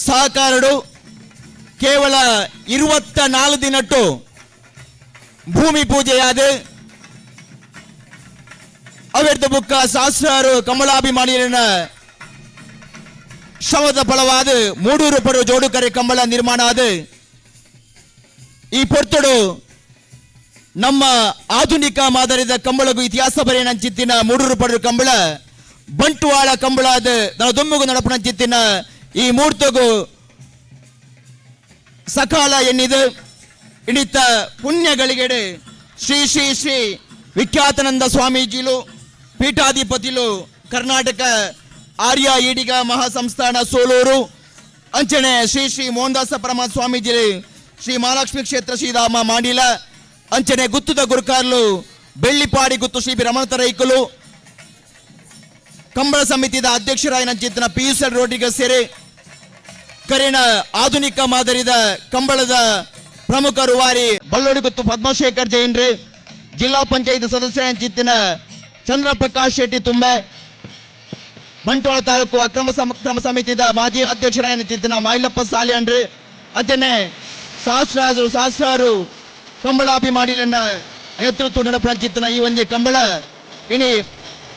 ಸಹಕಾರಡು ಕೇವಲ 24 ದಿನಟ್ಟು ಭೂಮಿ ಪೂಜೆಯಾದ ಅವೆರ್ದು ಬುಕ್ಕ ಸಹಸ್ರಾರು ಕಮಲಾಭಿಮಾನಿಯರ ಶ್ರಮದ ಫಲವಾದ 3 ರೂಪಾಯಿ ಜೋಡು ಕರೆ ಕಂಬಳ ನಿರ್ಮಾಣ ಆದ ಈ ಪೊರ್ತಡು ನಮ್ಮ ಆಧುನಿಕ ಮಾದರಿದ ಕಂಬಳಗೂ ಇತಿಹಾಸ ಬರೆಯನಂಚಿತ್ತಿನ 3 ರೂಪಾಯಿ ಕಂಬಳ ಬಂಟ್ವಾಳ ಕಂಬಳಾದ ದೊಮ್ಮಗು ನಡಪನಂಚಿತ್ತಿನ ಈ ಮೂರ್ತಗೂ ಸಕಾಲ ಎನ್ನಿದು ಇಡಿತ ಪುಣ್ಯಗಳಿಗೆಡೆ ಶ್ರೀ ಶ್ರೀ ಶ್ರೀ ವಿಖ್ಯಾತಾನಂದ ಸ್ವಾಮೀಜಿಲು ಪೀಠಾಧಿಪತಿಲು ಕರ್ನಾಟಕ ಆರ್ಯ ಈಡಿಗ ಮಹಾಸಂಸ್ಥಾನ ಸೋಲೂರು ಅಂಚನೆ ಶ್ರೀ ಶ್ರೀ ಮೋಹನದಾಸ ಪರಮ ಸ್ವಾಮೀಜಿ ಶ್ರೀ ಮಹಾಲಕ್ಷ್ಮಿ ಕ್ಷೇತ್ರ ಶ್ರೀರಾಮ ಮಾಡಿಲ ಅಂಚನೆ ಗುತ್ತುದ ಗುರುಕಾರ್ಲು ಬೆಳ್ಳಿಪಾಡಿ ಗುತ್ತು ಶ್ರೀ ರಮಣತ ರೈಕಲು ಕಂಬಳ ಸಮಿತಿಯ ಅಧ್ಯಕ್ಷರಾಯನ ಚಿಂತನ PUCL ರೋಡಿಗೆ ಸೇರಿ ಕರಿನ ಆಧುನಿಕ ಮಾದರಿದ ಕಂಬಳದ ಪ್ರಮುಖ ರೂವಾರಿ ಬಳ್ಳೋಡಿ ಗುತ್ತು ಪದ್ಮಶೇಖರ್ ಜೈನ್ರಿ ಜಿಲ್ಲಾ ಪಂಚಾಯತ್ ಸದಸ್ಯರ ಚಿಂತನ ಚಂದ್ರಪ್ರಕಾಶ್ ಶೆಟ್ಟಿ ತುಂಬೆ ಬಂಟ್ವಾಳ ತಾಲೂಕು ಅಕ್ರಮ ಸಮಿತಿಯ ಮಾಜಿ ಅಧ್ಯಕ್ಷರಾಯನ ಚಿಂತನ ಮಾಯಿಲಪ್ಪ ಸಾಲಿಯನ್ರಿ ಅದೇನೆ ಸಹಸ್ರಾರು ಕಂಬಳಾಭಿಮಾನಿಯನ್ನ ನೇತೃತ್ವ ನಡಪನ ಚಿಂತನ ಈ ಒಂದು ಕಂಬಳ ಇನಿ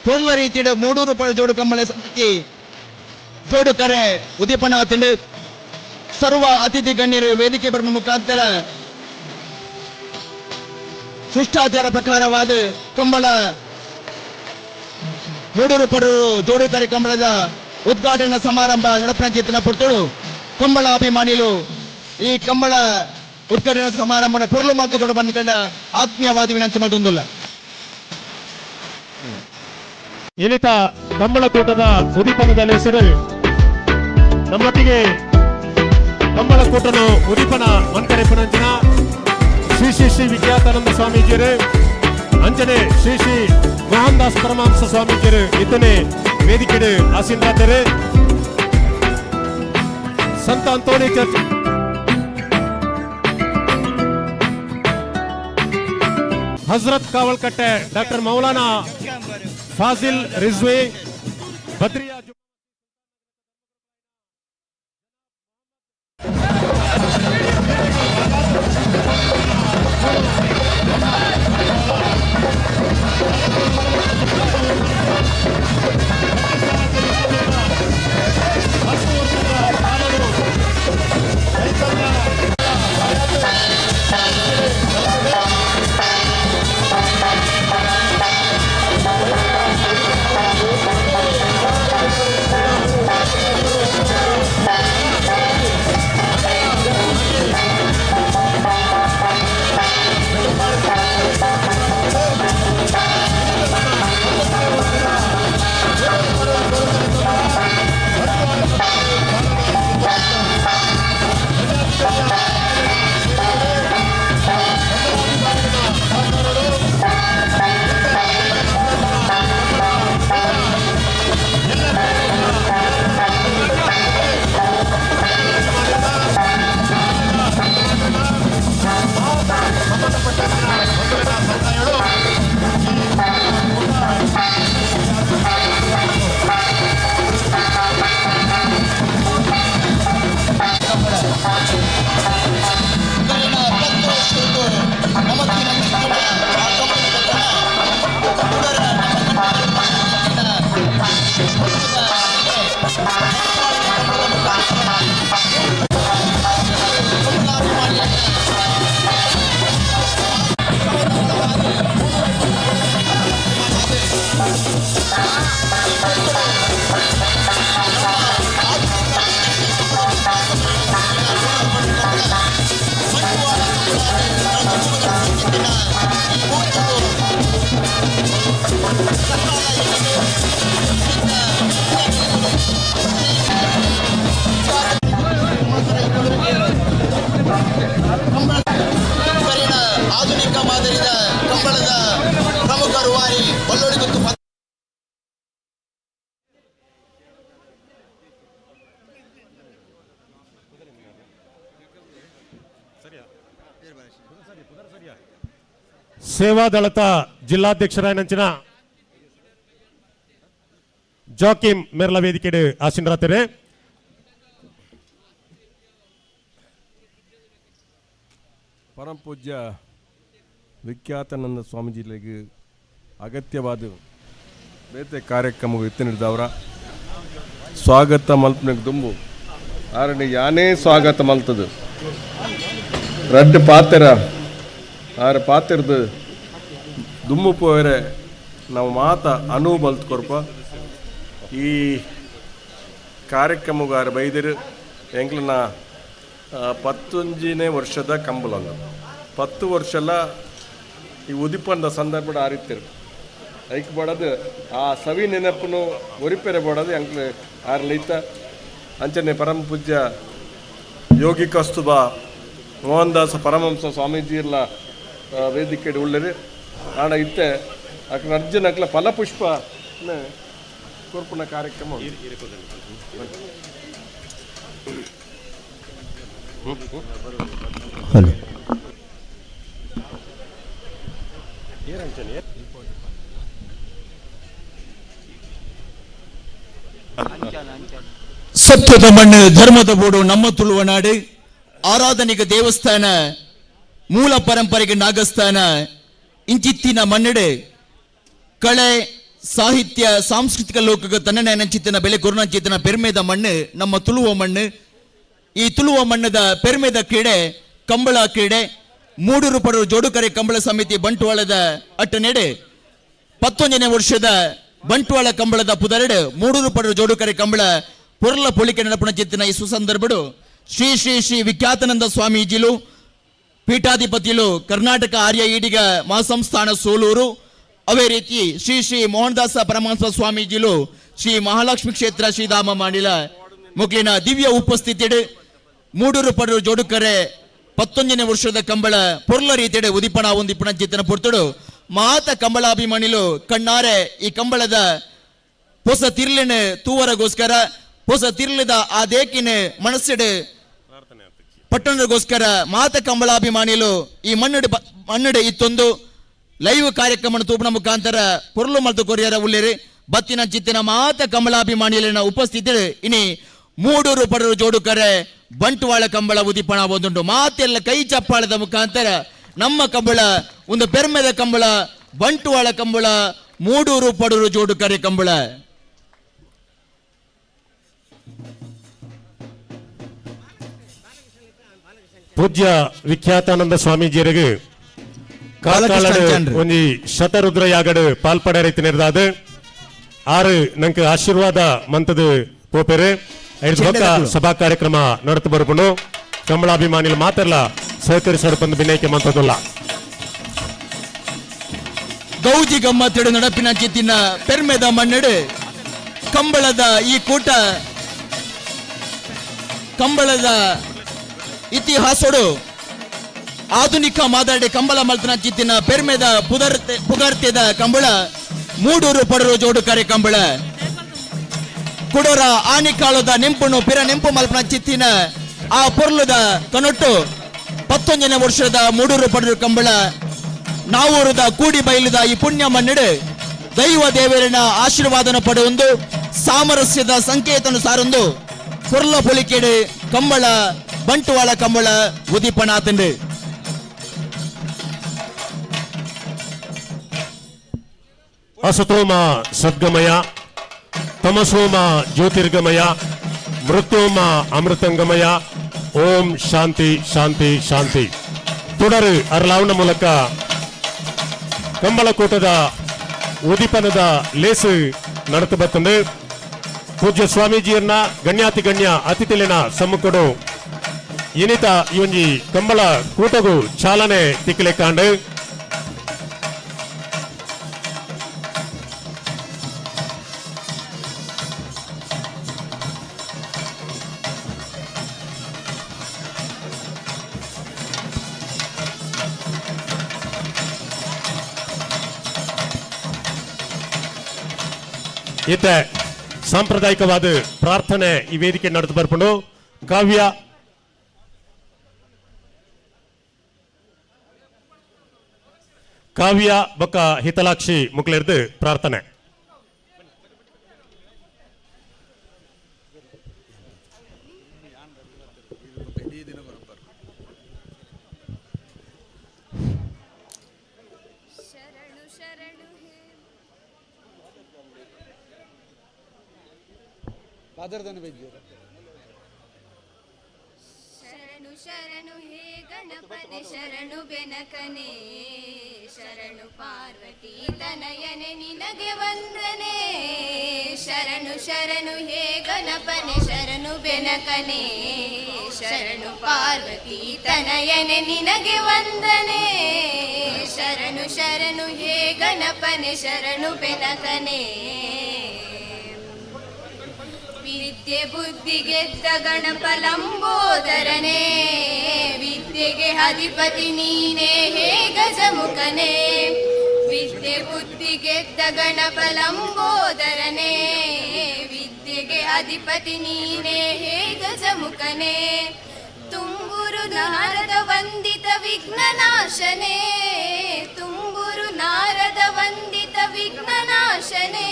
ಪೂರ್ವ ರೀತಿಯ 3 ರೂಪಾಯಿ ಜೋಡು ಕಂಬಳ ಸಮಿತಿ ಜೋಡು ಕರೆ ಉದೀಪನ ತಿಂಡು ಸರ್ವ ಅತಿಥಿ ಗಣ್ಯರು ವೇದಿಕೆ ಬರುವ ಮುಖಾಂತರ ಶಿಷ್ಟಾಚಾರ ಪ್ರಕಾರವಾದ ಕಂಬಳ 3 ರೂಪಾಯಿ ಜೋಡು ಕರೆ ಕಂಬಳದ ಉದ್ಘಾಟನಾ ಸಮಾರಂಭ ನಡಪನ ಚಿಂತನ ಪುರ್ತಳು ಕಂಬಳ ಅಭಿಮಾನಿಗಳು ಈ ಕಂಬಳ ಉದ್ಘಾಟನಾ ಸಮಾರಂಭ ಪೊರ್ಲು ಮಾತುಗಳು ಬಂದುಕೊಂಡ ಆತ್ಮೀಯವಾದ ವಿನಂತಿ ಮಾಡುವುದಿಲ್ಲ. ಇನಿತ ಕಂಬಳ ಕೂಟದ ಉದೀಪನದಲ್ಲಿ ಹೆಸರು ನಮ್ಮೊಟ್ಟಿಗೆ ಕಂಬಳ ಕೂಟನು ಉದೀಪನ ಮಂಕರೆಪ್ಪನಂಚಿನ ಶ್ರೀ ಶ್ರೀ ಶ್ರೀ ವಿಖ್ಯಾತಾನಂದ ಸ್ವಾಮೀಜಿಯರು ಅಂಚನೆ ಶ್ರೀ ಶ್ರೀ ಮೋಹನದಾಸ್ ಪರಮಹಂಸ ಸ್ವಾಮೀಜಿಯರು ಇತನೆ ವೇದಿಕೆಡು ಆಸೀನರಾದರು. ಸಂತ ಅಂತೋನಿ ಚರ್ಚ್ ಹಜರತ್ ಕಾವಲ್ಕಟ್ಟೆ ಡಾಕ್ಟರ್ ಮೌಲಾನಾ ಫಾಜಿಲ್ ರಿಜ್ವಿ ಬದ್ರಿಯಾ ಆಧುನಿಕ ಮಾದರಿದ ಕಂಬಳದ ಪ್ರಮುಖ ರೂವಾರಿ ಬಳ್ಳೋಡಿ ಗುತ್ತು ಸೇವಾದಳದ ಜಿಲ್ಲಾಧ್ಯಕ್ಷರಾಯನಂಚಿನ ಜಾಕಿಮ್ ಮೇರ್ಲ ವೇದಿಕೆಡು ಆಸೀನರಾದರೆ. ಪರಮ ಪೂಜ್ಯ ವಿಖ್ಯಾತಾನಂದ ಸ್ವಾಮೀಜಿಗಳಿಗೆ ಅಗತ್ಯವಾದ ಬೇತೆ ಕಾರ್ಯಕ್ರಮ ಇತ್ತಿನಿಡ್ದವರ ಸ್ವಾಗತ ಮಲ್ಪನೆಗೆ ದುಂಬು ಆರನೇ ಯಾನೇ ಸ್ವಾಗತ ಮಲ್ತದು ರಡ್ಡು ಪಾತೆರ ಆರು ಪಾತೆರ್ದು ದುಮ್ಮು ಪೋಯರೆ ನಾವು ಮಾತ ಅನುವು ಬಲ್ತು ಕೊರ್ಪ ಈ ಕಾರ್ಯಕ್ರಮಗಾರ ಬೈದಿರು ಎಂಗ್ಲನ 11ನೇ ವರ್ಷದ ಕಂಬಲಂದು 10 ವರ್ಷಲ ಈ ಉದಿಪಂದ ಸಂದರ್ಭ ಆರಿತ್ತಿರು ಐಕ್ ಬಡದು ಆ ಸವಿ ನೆನಪನ್ನು ಒರಿಪೆರೆ ಬಡದು ಎಂಗ್ಲು ಆರ್ಲೈತ ಅಂಚನೆ ಪರಮ ಪೂಜ್ಯ ಯೋಗಿ ಕಸ್ತುಬ ಮೋಹನ್ ದಾಸ ಪರಮಹಂಸ ಸ್ವಾಮೀಜಿ ಎಲ್ಲ ವೇದಿಕೆ ಉಳ್ಳರು ಆಡ ಇತ್ತೆ ಅಕ್ಲ ಅರ್ಜುನ್ ಅಕ್ಲ ಫಲಪುಷ್ಪ ಕೊರ್ಪುನ ಕಾರ್ಯಕ್ರಮ ಸತ್ಯದ ಮಣ್ಣು ಧರ್ಮದ ಬೋಡು ನಮ್ಮ ತುಳುವ ನಾಡು ಆರಾಧನೆಗೆ ದೇವಸ್ಥಾನ ಮೂಲ ಪರಂಪರೆಗೆ ನಾಗಸ್ಥಾನ ಇಂಚಿತ್ತಿನ ಮಣ್ಣಡೆ ಕಳೆ ಸಾಹಿತ್ಯ ಸಾಂಸ್ಕೃತಿಕ ಲೋಕಗ ತನ್ನನೆ ನಂಚಿತ್ತಿನ ಬೆಲೆ ಗುರುನಂಚಿತ್ತಿನ ಪೆರ್ಮೆದ ಮಣ್ಣು ನಮ್ಮ ತುಳುವ ಮಣ್ಣು ಈ ತುಳುವ ಮಣ್ಣದ ಪೆರ್ಮೆದ ಕ್ರೀಡೆ ಕಂಬಳ ಕ್ರೀಡೆ ಮೂಡೂರು ಪಡರು ಜೋಡುಕರೆ ಕಂಬಳ ಸಮಿತಿ ಬಂಟ್ವಾಳದ ಅಟ್ಟನೆಡೆ 11ನೇ ವರ್ಷದ ಬಂಟ್ವಾಳ ಕಂಬಳದ ಪುದರಡು ಮೂಡೂರು ಪಡರು ಜೋಡುಕರೆ ಕಂಬಳ ಪೊರ್ಲ ಪೊಳಿಕೆ ನೆನಪುನ ಚಿತ್ತಿನ ಈ ಸುಸಂದರ್ಭಡು ಶ್ರೀ ಶ್ರೀ ಶ್ರೀ ವಿಖ್ಯಾತಾನಂದ ಸ್ವಾಮೀಜಿಲು ಪೀಠಾಧಿಪತಿಲು ಕರ್ನಾಟಕ ಆರ್ಯ ಈಡಿಗ ಮಹಾಸಂಸ್ಥಾನ ಸೋಲೂರು ಅವೇ ರೀತಿ ಶ್ರೀ ಶ್ರೀ ಮೋಹನದಾಸ ಪರಮಹಂಸ ಸ್ವಾಮೀಜಿಲು ಶ್ರೀ ಮಹಾಲಕ್ಷ್ಮಿ ಕ್ಷೇತ್ರ ಶ್ರೀಧಾಮ ಮಾಡಿಲ ಮುಗ್ಲಿನ ದಿವ್ಯ ಉಪಸ್ಥಿತಿಡು ಮೂಡೂರು ಪಡರು ಜೋಡುಕರೆ 11ನೇ ವರ್ಷದ ಕಂಬಳ ಪೊರ್ಲ ರೀತಿಯಡೆ ಉದಿಪಣ ಒಂದಿಪಣ ಚಿತ್ತನ ಪೊರ್ತುಡು ಮಾತ ಕಂಬಳಾಭಿಮಾನಿಲು ಕಣ್ಣಾರೆ ಈ ಕಂಬಳದ ಹೊಸ ತಿರ್ಲಿನ ತೂವರಗೋಸ್ಕರ ಹೊಸ ತಿರ್ಲಿದ ಆ ದೇಕಿನ ಮನಸ್ಸಿಡು ಪಟ್ಟಣಗೋಸ್ಕರ ಮಾತ ಕಂಬಳಾಭಿಮಾನಿಲು ಈ ಮಣ್ಣಡೆ ಇತ್ತೊಂದು ಲೈವ್ ಕಾರ್ಯಕ್ರಮ ತೂಪನ ಮುಖಾಂತರ ಪೊರ್ಲು ಮಲ್ತು ಕೊರಿಯರ ಉಳ್ಳೇರಿ ಬತ್ತಿನ ಚಿತ್ತಿನ ಮಾತ ಕಂಬಳಾಭಿಮಾನಿಲಿನ ಉಪಸ್ಥಿತಿ ಇನಿ ಮೂಡೂರು ಪಡರು ಜೋಡುಕರೆ ಬಂಟ್ವಾಳ ಕಂಬಳ ಉದಿಪಣ ಒಂದುಂಟು ಮಾತೆಲ್ಲ ಕೈ ಚಪ್ಪಾಳದ ಮುಖಾಂತರ ನಮ್ಮ ಕಂಬಳ ಒಂದು ಪೆರ್ಮೆದ ಕಂಬಳ ಬಂಟ್ವಾಳ ಕಂಬಳ ಮೂಡೂರು ಪಡರು ಜೋಡುಕರೆ ಕಂಬಳ ಪೂಜ್ಯ ವಿಖ್ಯಾತಾನಂದ ಸ್ವಾಮೀಜಿಯರಿಗೆ ಕಾಕಾಳಡು ಒಂಜಿ ಶತರುದ್ರ ಯಾಗಡು ಪಾಲ್ಪಡ ರೀತಿ ನಿರ್ದಾದ ಆರು ನಂಗೆ ಆಶೀರ್ವಾದ ಮಂತದ ಪೋಪೆರೆ ಸಭಾ ಕಾರ್ಯಕ್ರಮ ನಡೆತು ಬರ್ಕೊಂಡು ಕಂಬಳಾಭಿಮಾನಿಗಳು ಮಾತೆಲ್ಲ ಸಹಕರಿಸೋರು ಬಂದು ಭಿನ್ನೈಕೆ ಮಂತದಲ್ಲ ಗೌಜಿ ಗಮ್ಮತ್ತಿಡು ನಡಪಿನ ಚಿತ್ತಿನ ಪೆರ್ಮೆದ ಮಣ್ಣೆಡು ಕಂಬಳದ ಈ ಕೂಟ ಕಂಬಳದ ಇತಿಹಾಸಡು ಆಧುನಿಕ ಮಾದರಿ ಕಂಬಳ ಮಲ್ತನ ಚಿತ್ತಿನ ಪೆರ್ಮೆದ ಪುಗರ್ತೆದ ಕಂಬಳ ಮೂಡೂರು ಪಡರು ಜೋಡುಕರೆ ಕಂಬಳ ಕುಡೋರ ಆನಿಕಾಳದ ನೆಂಪುನು ಪಿರ ನೆಂಪು ಮಲ್ಪನ ಚಿತ್ತಿನ ಆ ಪೊರ್ಲದ ಕನೊಟ್ಟು 11ನೇ ವರ್ಷದ ಮೂಡೂರು ಪಡರು ಕಂಬಳ ನಾವೂರದ ಕೂಡಿ ಬಯಲುದ ಈ ಪುಣ್ಯ ಮನ್ನೆಡು ದೈವ ದೇವರಿನ ಆಶೀರ್ವಾದನ ಪಡೆಯೊಂದು ಸಾಮರಸ್ಯದ ಸಂಕೇತನು ಸಾರೊಂದು ಪೊರ್ಲ ಪೊಲಿಕೆಡು ಕಂಬಳ ಬಂಟ್ವಾಳ ಕಂಬಳ ಉದಿಪಣಾತಂಡು ಅಸತೋಮ ಸದ್ಗಮಯ ತಮಸೋಮ ಜ್ಯೋತಿರ್ಗಮಯ ಮೃತ್ಯೋಮ ಅಮೃತಂಗಮಯ ಓಂ ಶಾಂತಿ ಶಾಂತಿ ಶಾಂತಿ തുടര് ಅರ್ಲಾವಣ ಮೂಲಕ ಕಂಬಳಕೂಟದ ಉದಿಪನದ ಲೇಸು ನಡೆತು ಬರ್ತಂದು ಪೂಜ್ಯ ಸ್ವಾಮೀಜಿಯನ್ನ ಗಣ್ಯಾತಿ ಗಣ್ಯ ಅತಿಥಿಲಿನ ಸಮ್ಮುಖಡು ಇನಿತ ಇವೊಂಜಿ ಕಂಬಳ ಕೂಟಗೂ ಚಾಲನೆ ತಿಕ್ಕಲೆ ಕಾಂಡು ಇತ್ತ ಸಾಂಪ್ರದಾಯಿಕವಾದ ಪ್ರಾರ್ಥನೆ ಈ ವೇದಿಕೆ ನಡೆದು ಬರ್ಕೊಂಡು ಕಾವ್ಯ ಬೊಕ್ಕ ಹಿತಲಾಕ್ಷಿ ಮುಕ್ಲೆರ್ದು ಪ್ರಾರ್ಥನೆ ಶರಣು ಶರಣು ಹೇ ಗಣಪನೆ ಶರಣು ಬೆನಕನೆ ಶರಣು ಪಾರ್ವತಿ ತನಯನೆ ನಿನಗೆ ವಂದನೆ ಶರಣು ಶರಣು ಹೇ ಗಣಪನೆ ಶರಣು ಬೆನಕನೆ ಶರಣು ಪಾರ್ವತಿ ತನಯನೆ ನಿನಗೆ ವಂದನೆ ಶರಣು ಶರಣು ಹೇ ಗಣಪನೆ ಶರಣು ಬೆನಕನೆ ವಿದ್ಯೆ ಬುದ್ಧಿ ಗೆದ್ದ ಗಣಪ ಲಂಬೋದರನೇ ವಿದ್ಯೆಗೆ ಅಧಿಪತಿ ನೀನೇ ಹೇ ಗಜಮುಖನೇ ವಿದ್ಯೆ ಬುದ್ಧಿ ಗೆದ್ದ ಗಣಪ ಲಂಬೋದರನೇ ವಿದ್ಯೆಗೆ ಅಧಿಪತಿ ನೀನೇ ಹೇ ಗಜಮುಖನೇ ತುಂಬುರು ನಾರದ ವಂದಿತ ವಿಘ್ನನಾಶನೇ ತುಂಬುರು ನಾರದ ವಂದಿತ ವಿಘ್ನನಾಶನೇ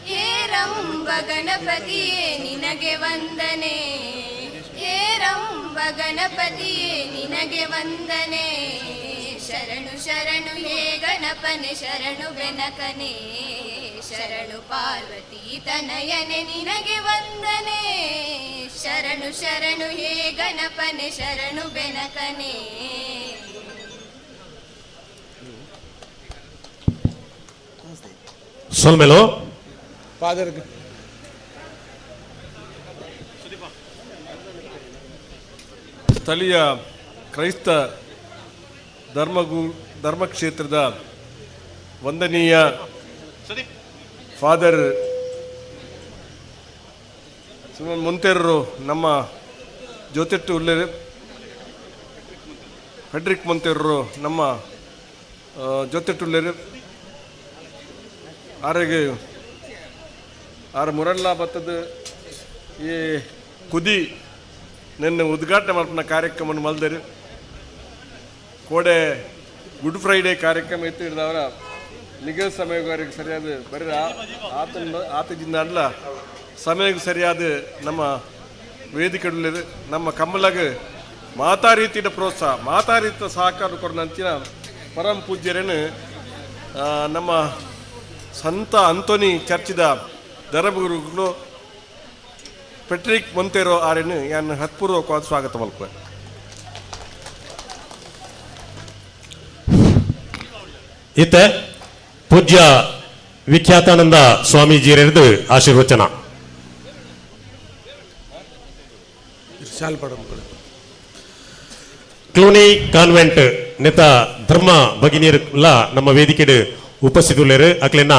ಹೇ ರಂಬ ಗಣಪತಿಯೇ ನಿನಗೆ ವಂದನೆ ಹೇ ರಂಬ ಗಣಪತಿಯೇ ನಿನಗೆ ವಂದನೆ ಶರಣು ಶರಣು ಹೇ ಗಣಪನೆ ಶರಣು ಬೆನಕನೆ ಶರಣು ಪಾರ್ವತಿ ತನಯನೆ ನಿನಗೆ ವಂದನೆ ಶರಣು ಶರಣು ಹೇ ಗಣಪನೆ ಶರಣು ಬೆನಕನೆ ಸೋಲ್ಮೆಲೋ ಸ್ಥಳೀಯ ಕ್ರೈಸ್ತ ಧರ್ಮಕ್ಷೇತ್ರದ ವಂದನೀಯ ಫಾದರ್ ಸಿಮನ್ ಮೊಂತೆರರು ನಮ್ಮ ಜೊತೆಟ್ಟು ಉಳ್ಳೇರು ಫೆಡ್ರಿಕ್ ಮೊಂತೆರರು ನಮ್ಮ ಜೊತೆಟ್ಟುಳ್ಳೇರು ಆರೆಗೆ ಆರು ಮುರಲ್ಲ ಬತ್ತದ ಈ ಕುದಿ ನಿನ್ನೆ ಉದ್ಘಾಟನೆ ಮಾಡ್ಕೊಂಡ ಕಾರ್ಯಕ್ರಮವನ್ನು ಮಲ್ದರು ಕೋಡೆ ಗುಡ್ ಫ್ರೈಡೇ ಕಾರ್ಯಕ್ರಮ ಎತ್ತು ಹಿಡಿದವರ ನಿಗದಿತ ಸಮಯಕ್ಕೆ ಸರಿಯಾದ ಬರೀ ಆತದಿಂದ ಅಲ್ಲ ಸಮಯಕ್ಕೆ ಸರಿಯಾದ ನಮ್ಮ ವೇದಿಕೆ ನಮ್ಮ ಕಮ್ಮಲಾಗ ಮಾತಾ ರೀತಿಯ ಪ್ರೋತ್ಸಾಹ ಮಾತಾ ರೀತಿಯ ಸಹಕಾರ ಕೊಡಂಚಿನ ಪರಮ ಪೂಜ್ಯರೇನು ನಮ್ಮ ಸಂತ ಅಂತೋನಿ ಚರ್ಚಿದ ಧರ್ಮಗುರುಗಳು ಪೆಟ್ರಿಕ್ ಮೊಂತೆರೋ ಆರೇನು ಯಾನ್ ಹತ್ಪೂರ್ವಕವಾದ ಸ್ವಾಗತ ಮಲ್ಪೆ ಇತ್ತೆ ಪೂಜ್ಯ ವಿಖ್ಯಾತಾನಂದ ಸ್ವಾಮೀಜಿಯರದು ಆಶೀರ್ವಚನ ಕ್ಲೂನಿ ಕಾನ್ವೆಂಟ್ ನೆತ ಧರ್ಮ ಭಗಿನಿಯರ್ಲ ನಮ್ಮ ವೇದಿಕೆಡ್ ಉಪಸ್ಥಿತುಳ್ಳೇರು ಅಕ್ಲೆನ್ನ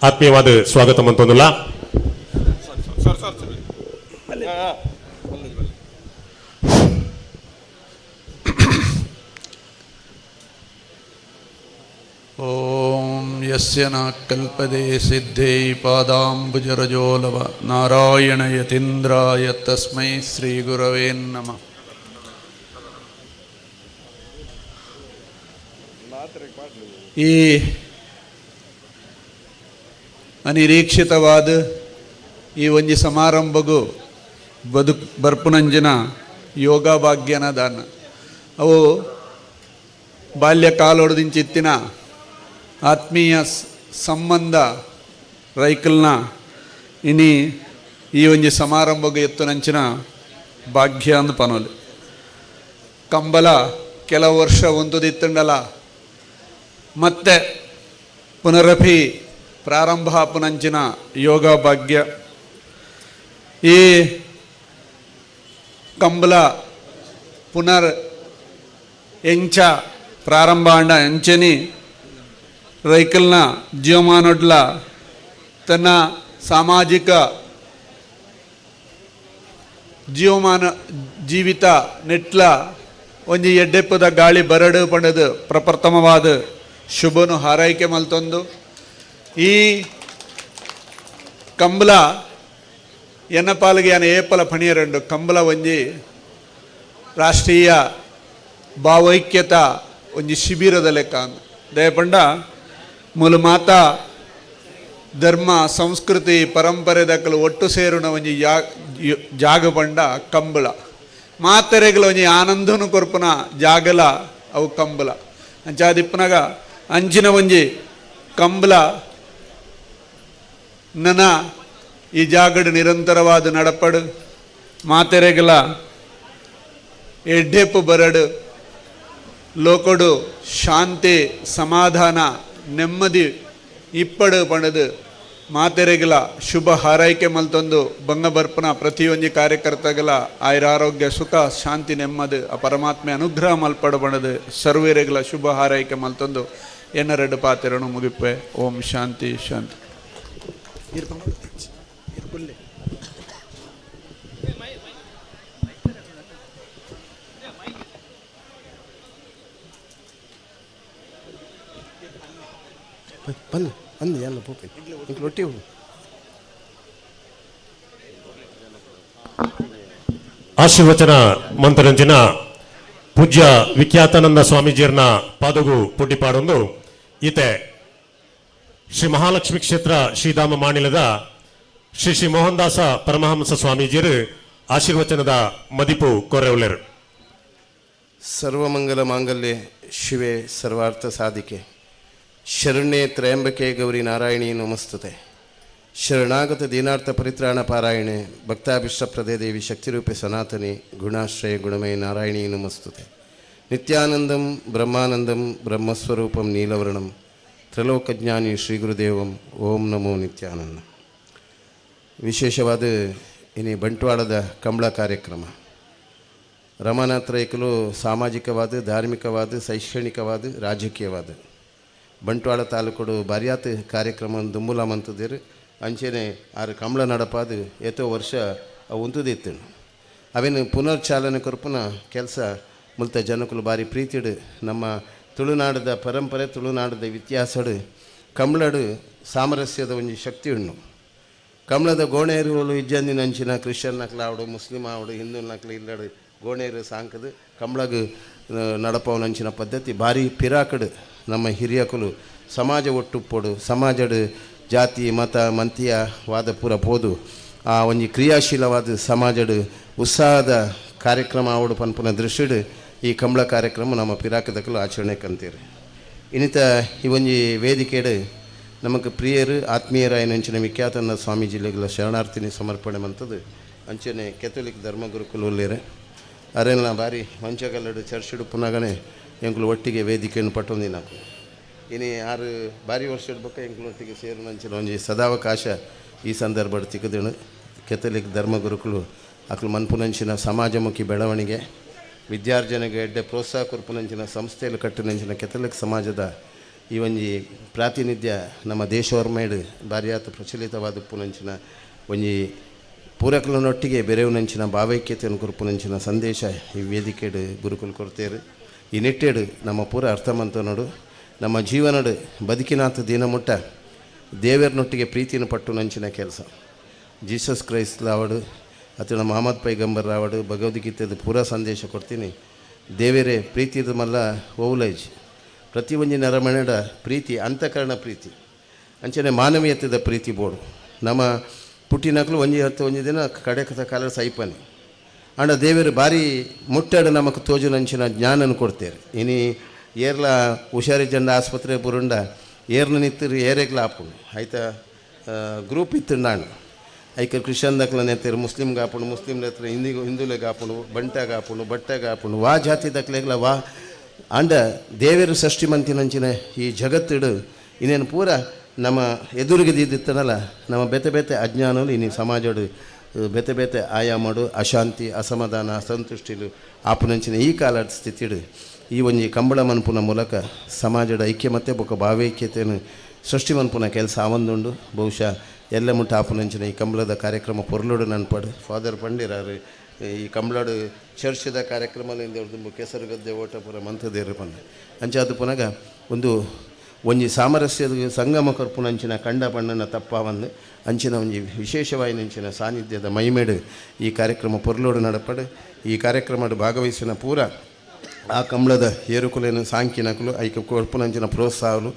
ಆತ್ಮೀಯವಾದ ಸ್ವಾಗತ ಮಂತೊಂದುಲ್ಲ ಓಂ ಯಸ್ಯ ನ ಕಲ್ಪದೆ ಸಿದ್ಧೇ ಪಾದಾಂಬುಜರಜೋಲವ ನಾರಾಯಣ ಯತೀಂದ್ರಾಯ ತಸ್ಮೈ ಶ್ರೀ ಗುರವೇ ನಮಃ. ಈ ಅನಿರೀಕ್ಷಿತವಾದ ಈ ಒಂಜಿ ಸಮಾರಂಭಗೂ ಬರ್ಪುನಂಜಿನ ಯೋಗ ಭಾಗ್ಯನ ದಾನ ಅವು ಬಾಲ್ಯಕಾಲೊಡದಿಂಚಿತ್ತಿನ ಆತ್ಮೀಯ ಸಂಬಂಧ ರೈಕಲ್ನ ಇನಿ ಈ ಒಂಜಿ ಸಮಾರಂಭಗೂ ಎತ್ತುನಂಚಿನ ಭಾಗ್ಯ ಅಂದು ಪನೋಲಿ ಕಂಬಲ ಕೆಲವು ವರ್ಷ ಒಂದುದಿತ್ತಂಡಲ ಮತ್ತೆ ಪುನರಪಿ ಪ್ರಾರಂಭ ಪುನಂಚಿನ ಯೋಗ ಭಾಗ್ಯ ಈ ಕಂಬಲ ಪುನರ್ ಎಂಚ ಪ್ರಾರಂಭ ಅಂಡ ಎಂಚನಿ ರೈಕಲ್ನ ಜೀವಮಾನೊಡ್ಲ ತನ್ನ ಸಾಮಾಜಿಕ ಜೀವಿತ ನೆಟ್ಲ ಒಂಜಿ ಎಡ್ಡೆಪ್ಪದ ಗಾಳಿ ಬರಡು ಪಂಡದು ಪ್ರಪ್ರಥಮವಾದ ಶುಭನು ಹಾರೈಕೆ ಮಲ್ತೊಂದು ಈ ಕಂಬಲ ಎನ್ನಪಾಲಿಗೆ ಯಾನ ಏಪಲ ಪಣಿಯರಂಡು ಕಂಬಲ ಒಂಜಿ ರಾಷ್ಟ್ರೀಯ ಭಾವೈಕ್ಯತ ಒಂಜಿ ಶಿಬಿರದ ಲೆಕ್ಕ ದಯಪಂಡ ಮೂಲ ಮಾತಾ ಧರ್ಮ ಸಂಸ್ಕೃತಿ ಪರಂಪರೆ ದಕ್ಕಲು ಒಟ್ಟು ಸೇರುನ ಒಂಜಿ ಜಾಗ ಪಂಡ ಕಂಬಳ ಮಾತೆರೆಗಳ ಒಂಜಿ ಆನಂದನು ಕೊರ್ಪುನ ಜಾಗಲ ಅವು ಕಂಬಳ ಅಂಚಾದಿಪ್ಪನಾಗ ಅಂಚಿನ ಒಂಜಿ ಕಂಬಳ ನನ್ನ ಈ ಜಾಗಡ್ ನಿರಂತರವಾದ ನಡಪಡು ಮಾತೆರೆಗಲ ಎಡ್ಡೆಪ್ಪು ಬರಡು ಲೋಕಡು ಶಾಂತಿ ಸಮಾಧಾನ ನೆಮ್ಮದಿ ಇಪ್ಪಡು ಪಣದು ಮಾತೆರೆಗಲ ಶುಭ ಹಾರೈಕೆ ಮಲ್ತೊಂದು ಬಂಗ ಬರ್ಪನ ಪ್ರತಿಯೊಂದು ಕಾರ್ಯಕರ್ತಗಲ ಆಯುರಾರೋಗ್ಯ ಸುಖ ಶಾಂತಿ ನೆಮ್ಮದಿ ಆ ಪರಮಾತ್ಮೆ ಅನುಗ್ರಹ ಮಲ್ಪಡು ಬಣದು ಸರ್ವೇರೆಗಲ ಶುಭ ಹಾರೈಕೆ ಮಲ್ತೊಂದು ಎನ್ನರೆಡು ಪಾತೆರನು ಮುಗಿಪೆ. ಓಂ ಶಾಂತಿ ಶಾಂತಿ. ಆಶೀರ್ವಚನ ಮಂತ್ರಂಚಿನ ಪೂಜ್ಯ ವಿಖ್ಯಾತಾನಂದ ಸ್ವಾಮೀಜಿಯರ್ನ ಪಾದಗೂ ಪುಟ್ಟಿಪಾಡೊಂದು ಈತೆ ಶ್ರೀ ಮಹಾಲಕ್ಷ್ಮಿ ಕ್ಷೇತ್ರ ಶ್ರೀಧಾಮ ಮಾಣಿಲದ ಶ್ರೀ ಶ್ರೀ ಮೋಹನದಾಸ ಪರಮಹಂಸ ಸ್ವಾಮೀಜಿಯರು ಆಶೀರ್ವಚನದ ಮದಿಪು ಕೊರೆಯುಳ್ಳರು. ಸರ್ವಮಂಗಲ ಮಾಂಗಲ್ಯ ಶಿವೆ ಸರ್ವಾರ್ಥ ಸಾಧಿಕೆ ಶರಣ್ಯೇ ತ್ರಯಂಬಕೆ ಗೌರಿ ನಾರಾಯಣಿ ನಮಸ್ತುತೆ. ಶರಣಾಗತ ದೀನಾರ್ಥ ಪರಿತ್ರಾಣ ಪಾರಾಯಣೆ ಭಕ್ತಾಭಿಷ್ಟಪ್ರದೇ ದೇವಿ ಶಕ್ತಿರೂಪೆ ಸನಾತನಿ ಗುಣಾಶ್ರಯ ಗುಣಮಯ ನಾರಾಯಣಿ ನಮಸ್ತುತೆ. ನಿತ್ಯಾನಂದಂ ಬ್ರಹ್ಮಾನಂದಂ ಬ್ರಹ್ಮಸ್ವರೂಪಂ ನೀಲವರ್ಣಂ ತ್ರಿಲೋಕಜ್ಞಾನಿ ಶ್ರೀ ಗುರುದೇವಂ ಓಂ ನಮೋ ನಿತ್ಯಾನಂದ. ವಿಶೇಷವಾದ ಇನಿ ಬಂಟ್ವಾಳದ ಕಂಬಳ ಕಾರ್ಯಕ್ರಮ ರಮನಾತ್ರೈಕಲು ಸಾಮಾಜಿಕವಾದ ಧಾರ್ಮಿಕವಾದ ಶೈಕ್ಷಣಿಕವಾದ ರಾಜಕೀಯವಾದ ಬಂಟ್ವಾಳ ತಾಲೂಕು ಬಾರಿಯಾತ ಕಾರ್ಯಕ್ರಮ ದುಂಬುಲ ಮಂತದಿರು ಅಂಚೆನೆ ಆರು ಕಂಬಳ ನಡಪಾದು ಎತ್ತೋ ವರ್ಷ ಉಂತುದಿತ್ತು ಅವೇನು ಪುನರ್ಚಾಲನೆ ಕೊರ್ಪುನ ಕೆಲಸ ಮುಲ್ತ ಜನಕುಲು ಭಾರಿ ಪ್ರೀತಿಡು ನಮ್ಮ ತುಳುನಾಡದ ಪರಂಪರೆ ತುಳುನಾಡದ ಇತಿಹಾಸಡು ಕಂಬಳಡು ಸಾಮರಸ್ಯದ ಒಂದು ಶಕ್ತಿ ಉಣ್ಣು. ಕಂಬಳದ ಗೋಣೇರು ಇಜ್ಜಂದಿನ ಅಂಚಿನ ಕ್ರಿಶ್ಚಿಯನ್ ನಕ್ಲು ಆವಡು ಮುಸ್ಲಿಂ ಆವಡು ಹಿಂದೂ ನಕ್ಲು ಇಲ್ಲಡು ಗೋಣೇರು ಸಾಂಕದು ಕಂಬಳಗ ನಡಪವನಂಚಿನ ಪದ್ಧತಿ ಭಾರಿ ಪಿರಾಕಡು. ನಮ್ಮ ಹಿರಿಯಕುಲು ಸಮಾಜ ಒಟ್ಟುಪ್ಪೋಡು ಸಮಾಜಡು ಜಾತಿ ಮತ ಮಂತಿಯ ವಾದ ಪೂರ ಪೋದು ಆ ಒಂಜಿ ಕ್ರಿಯಾಶೀಲವಾದ ಸಮಾಜಡು ಉತ್ಸಾಹದ ಕಾರ್ಯಕ್ರಮ ಆವಡು ಪನ್ಪುನ ದೃಷ್ಟಿಡು ಈ ಕಂಬಳ ಕಾರ್ಯಕ್ರಮ ನಮ್ಮ ಪಿರಾಕದಕಲು ಆಚರಣೆ ಕಂತೀರಿ. ಇನ್ನಿತ ಈ ಒಂಜಿ ವೇದಿಕೆಡು ನಮಗೆ ಪ್ರಿಯರು ಆತ್ಮೀಯರಾಯನಂಚಿನ ವಿಖ್ಯಾತನ ಸ್ವಾಮೀಜಿಗಳ ಶರಣಾರ್ಥಿನಿ ಸಮರ್ಪಣೆ ಮಂತದ್ದು ಅಂಚನೆ ಕೆಥೋಲಿಕ್ ಧರ್ಮ ಗುರುಕುಲು ಉಳ್ಳೇರೆ ಅರೆಲ್ಲ ಭಾರಿ ಮಂಚಗಲ್ಲಡು ಚರ್ಚಿಡು ಪುನಗನೆ ಎಂಕುಲು ಒಟ್ಟಿಗೆ ವೇದಿಕೆಯನ್ನು ಪಟ್ಟೊಂದಿ ನಾವು ಇನ್ನು 6 ಭಾರಿ ವರ್ಷ ಇಡ್ಬೇಕು ಎಂಕುಲು ಒಟ್ಟಿಗೆ ಸೇರು ನಂಚಿನ ಒಂಜಿ ಸದಾವಕಾಶ ಈ ಸಂದರ್ಭ ತಿಕ್ಕದನು. ಕೆಥೋಲಿಕ್ ಧರ್ಮ ಗುರುಕುಲು ಅಕ್ಲು ಮನ್ಪುನಂಚಿನ ಸಮಾಜಮುಖಿ ಬೆಳವಣಿಗೆ ವಿದ್ಯಾರ್ಜನೆಗೆ ಎಡ್ಡೆ ಪ್ರೋತ್ಸಾಹ ಕೊರ್ಪುನಂಚಿನ ಸಂಸ್ಥೆಯಲ್ಲಿ ಕಟ್ಟಿನಂಚಿನ ಕೆಥೋಲಿಕ್ ಸಮಾಜದ ಈ ಒಂಜಿ ಪ್ರಾತಿನಿಧ್ಯ ನಮ್ಮ ದೇಶವರ್ಮೇಡು ಭಾರಿಯಾತ ಪ್ರಚಲಿತವಾದ ಉಪ್ಪುನಂಚಿನ ಒಂಜಿ ಪೂರಕಲನೊಟ್ಟಿಗೆ ಬೆರೆಯುನಂಚಿನ ಭಾವೈಕ್ಯತೆಯನ್ನು ಕೊರ್ಪುನಂಚಿನ ಸಂದೇಶ ಈ ವೇದಿಕೆಡು ಗುರುಕುಲು ಕೊಡ್ತೇರು. ಈ ನಿಟ್ಟೆಡು ನಮ್ಮ ಪೂರ ಅರ್ಥಮಂತನೋಡು ನಮ್ಮ ಜೀವನಡು ಬದುಕಿನಾಥ ದಿನಮುಟ್ಟ ದೇವರನೊಟ್ಟಿಗೆ ಪ್ರೀತಿಯನ್ನು ಪಟ್ಟು ನಂಚಿನ ಕೆಲಸ ಜೀಸಸ್ ಕ್ರೈಸ್ಟ್ ರಾವಡು ಅಥವಾ ಮಹಮ್ಮದ್ ಪೈಗಂಬರ್ ರಾವಡು ಭಗವದ್ಗೀತೆದು ಪೂರ ಸಂದೇಶ ಕೊಡ್ತೀನಿ. ದೇವರೇ ಪ್ರೀತಿದ ಮಲ್ಲ ಓಲೈಜ್ ಪ್ರತಿ ಒಂಜಿ ನರಮನೆಡ ಪ್ರೀತಿ ಅಂತಃಕರಣ ಪ್ರೀತಿ ಅಂಚನೆ ಮಾನವೀಯತೆದ ಪ್ರೀತಿ ಬೋಡು ನಮ್ಮ ಪುಟ್ಟಿನಕ್ಲು ಒಂಜಿ ದಿನ ಕಡೆಕದ ಕಾಲ ಸೈಪನಿ ಅಂಡ ದೇವರು ಭಾರಿ ಮುಟ್ಟಡು ನಮಕ್ ತೋಜುನಂಚಿನ ಜ್ಞಾನನ ಕೊಡ್ತೇವೆ. ಇನಿ ಏರ್ಲ ಹುಷಾರಿಜಂಡ ಆಸ್ಪತ್ರೆ ಬುರುಂಡ ಏರ್ನ ನಿತ್ತರು ಏರೆಗ್ಲ ಆಪುಂಡು ಆಯ್ತಾ ಗ್ರೂಪ್ ಇತ್ತು ನಾನು ಐಕ ಕ್ರಿಶ್ಚಿಯನ್ ದಕ್ಲ ನೆತ್ತರು ಮುಸ್ಲಿಮ್ಗೆ ಆಪುಂಡು ಮುಸ್ಲಿಂ ನೆತ್ತರು ಹಿಂದೂಲೆಗೆ ಆಪುಂಡು ಬಂಟಾಗ ಆಪುಂಡು ಬಟ್ಟೆಗೆ ಆಪುಂಡು ವಾ ಜಾತಿ ದಕ್ಲೆಗ್ಲ ವಾ ಅಂಡ ದೇವರು ಸೃಷ್ಟಿ ಮಂತಿನಂಚಿನ ಈ ಜಗತ್ತಿಡು ಇನ್ನೇನು ಪೂರ ನಮ್ಮ ಎದುರಿಗೆ ದಿತ್ತನಲ್ಲ ನಮ್ಮ ಬೆತೆ ಅಜ್ಞಾನಗಳು ಇನ್ನು ಸಮಾಜಡು ಬೆತೆ ಆಯಾಮಡು ಅಶಾಂತಿ ಅಸಮಾಧಾನ ಅಸಂತುಷ್ಟಿಲು ಆಪುನಂಚಿನ ಈ ಕಾಲದ ಸ್ಥಿತಿಡು ಈ ಒಂಜಿ ಕಂಬಳ ಮನ್ಪುನ ಮೂಲಕ ಸಮಾಜದ ಐಕ್ಯಮತ್ತೆ ಬೊಕ್ಕ ಭಾವೈಕ್ಯತೆಯನ್ನು ಸೃಷ್ಟಿ ಮನ್ಪುನ ಕೆಲಸ ಆವಂದುಂಡು ಬಹುಶಃ ಎಲ್ಲ ಮುಟ್ಟ ಆಪುನಂಚಿನ ಈ ಕಂಬಳದ ಕಾರ್ಯಕ್ರಮ ಪೊರ್ಲೋಡು ನನ್ಪಡು ಫಾದರ್ ಪಂಡಿರಾರು ಈ ಕಂಬಳಡು ಚರ್ಚದ ಕಾರ್ಯಕ್ರಮದಿಂದ ಅವ್ರದ್ದು ಕೆಸರು ಗದ್ದೆ ಓಟ ಪುರ ಮಂತದೇರು ಪಂಡ ಅಂಚಾದು ಪುನಗ ಒಂಜಿ ಸಾಮರಸ್ಯದ ಸಂಗಮ ಕೊರ್ಪುನಂಚಿನ ಕಂಡ ಬಣ್ಣನ ತಪ್ಪಾವಂದು ಅಂಚಿನ ಒಂಜಿ ವಿಶೇಷವಾಯಿನಂಚಿನ ಸಾನ್ನಿಧ್ಯದ ಮೈಮೇಡು ಈ ಕಾರ್ಯಕ್ರಮ ಪೊರ್ಲೋಡು ನಡಪಡು ಈ ಕಾರ್ಯಕ್ರಮದ ಭಾಗವಹಿಸಿನ ಪೂರ ಆ ಕಂಬಳದ ಏರುಕುಲೇನು ಸಾಂಕಿನಕಲು ಐಕ ಕೊರ್ಪುನಂಚಿನ ಪ್ರೋತ್ಸಾಹಲು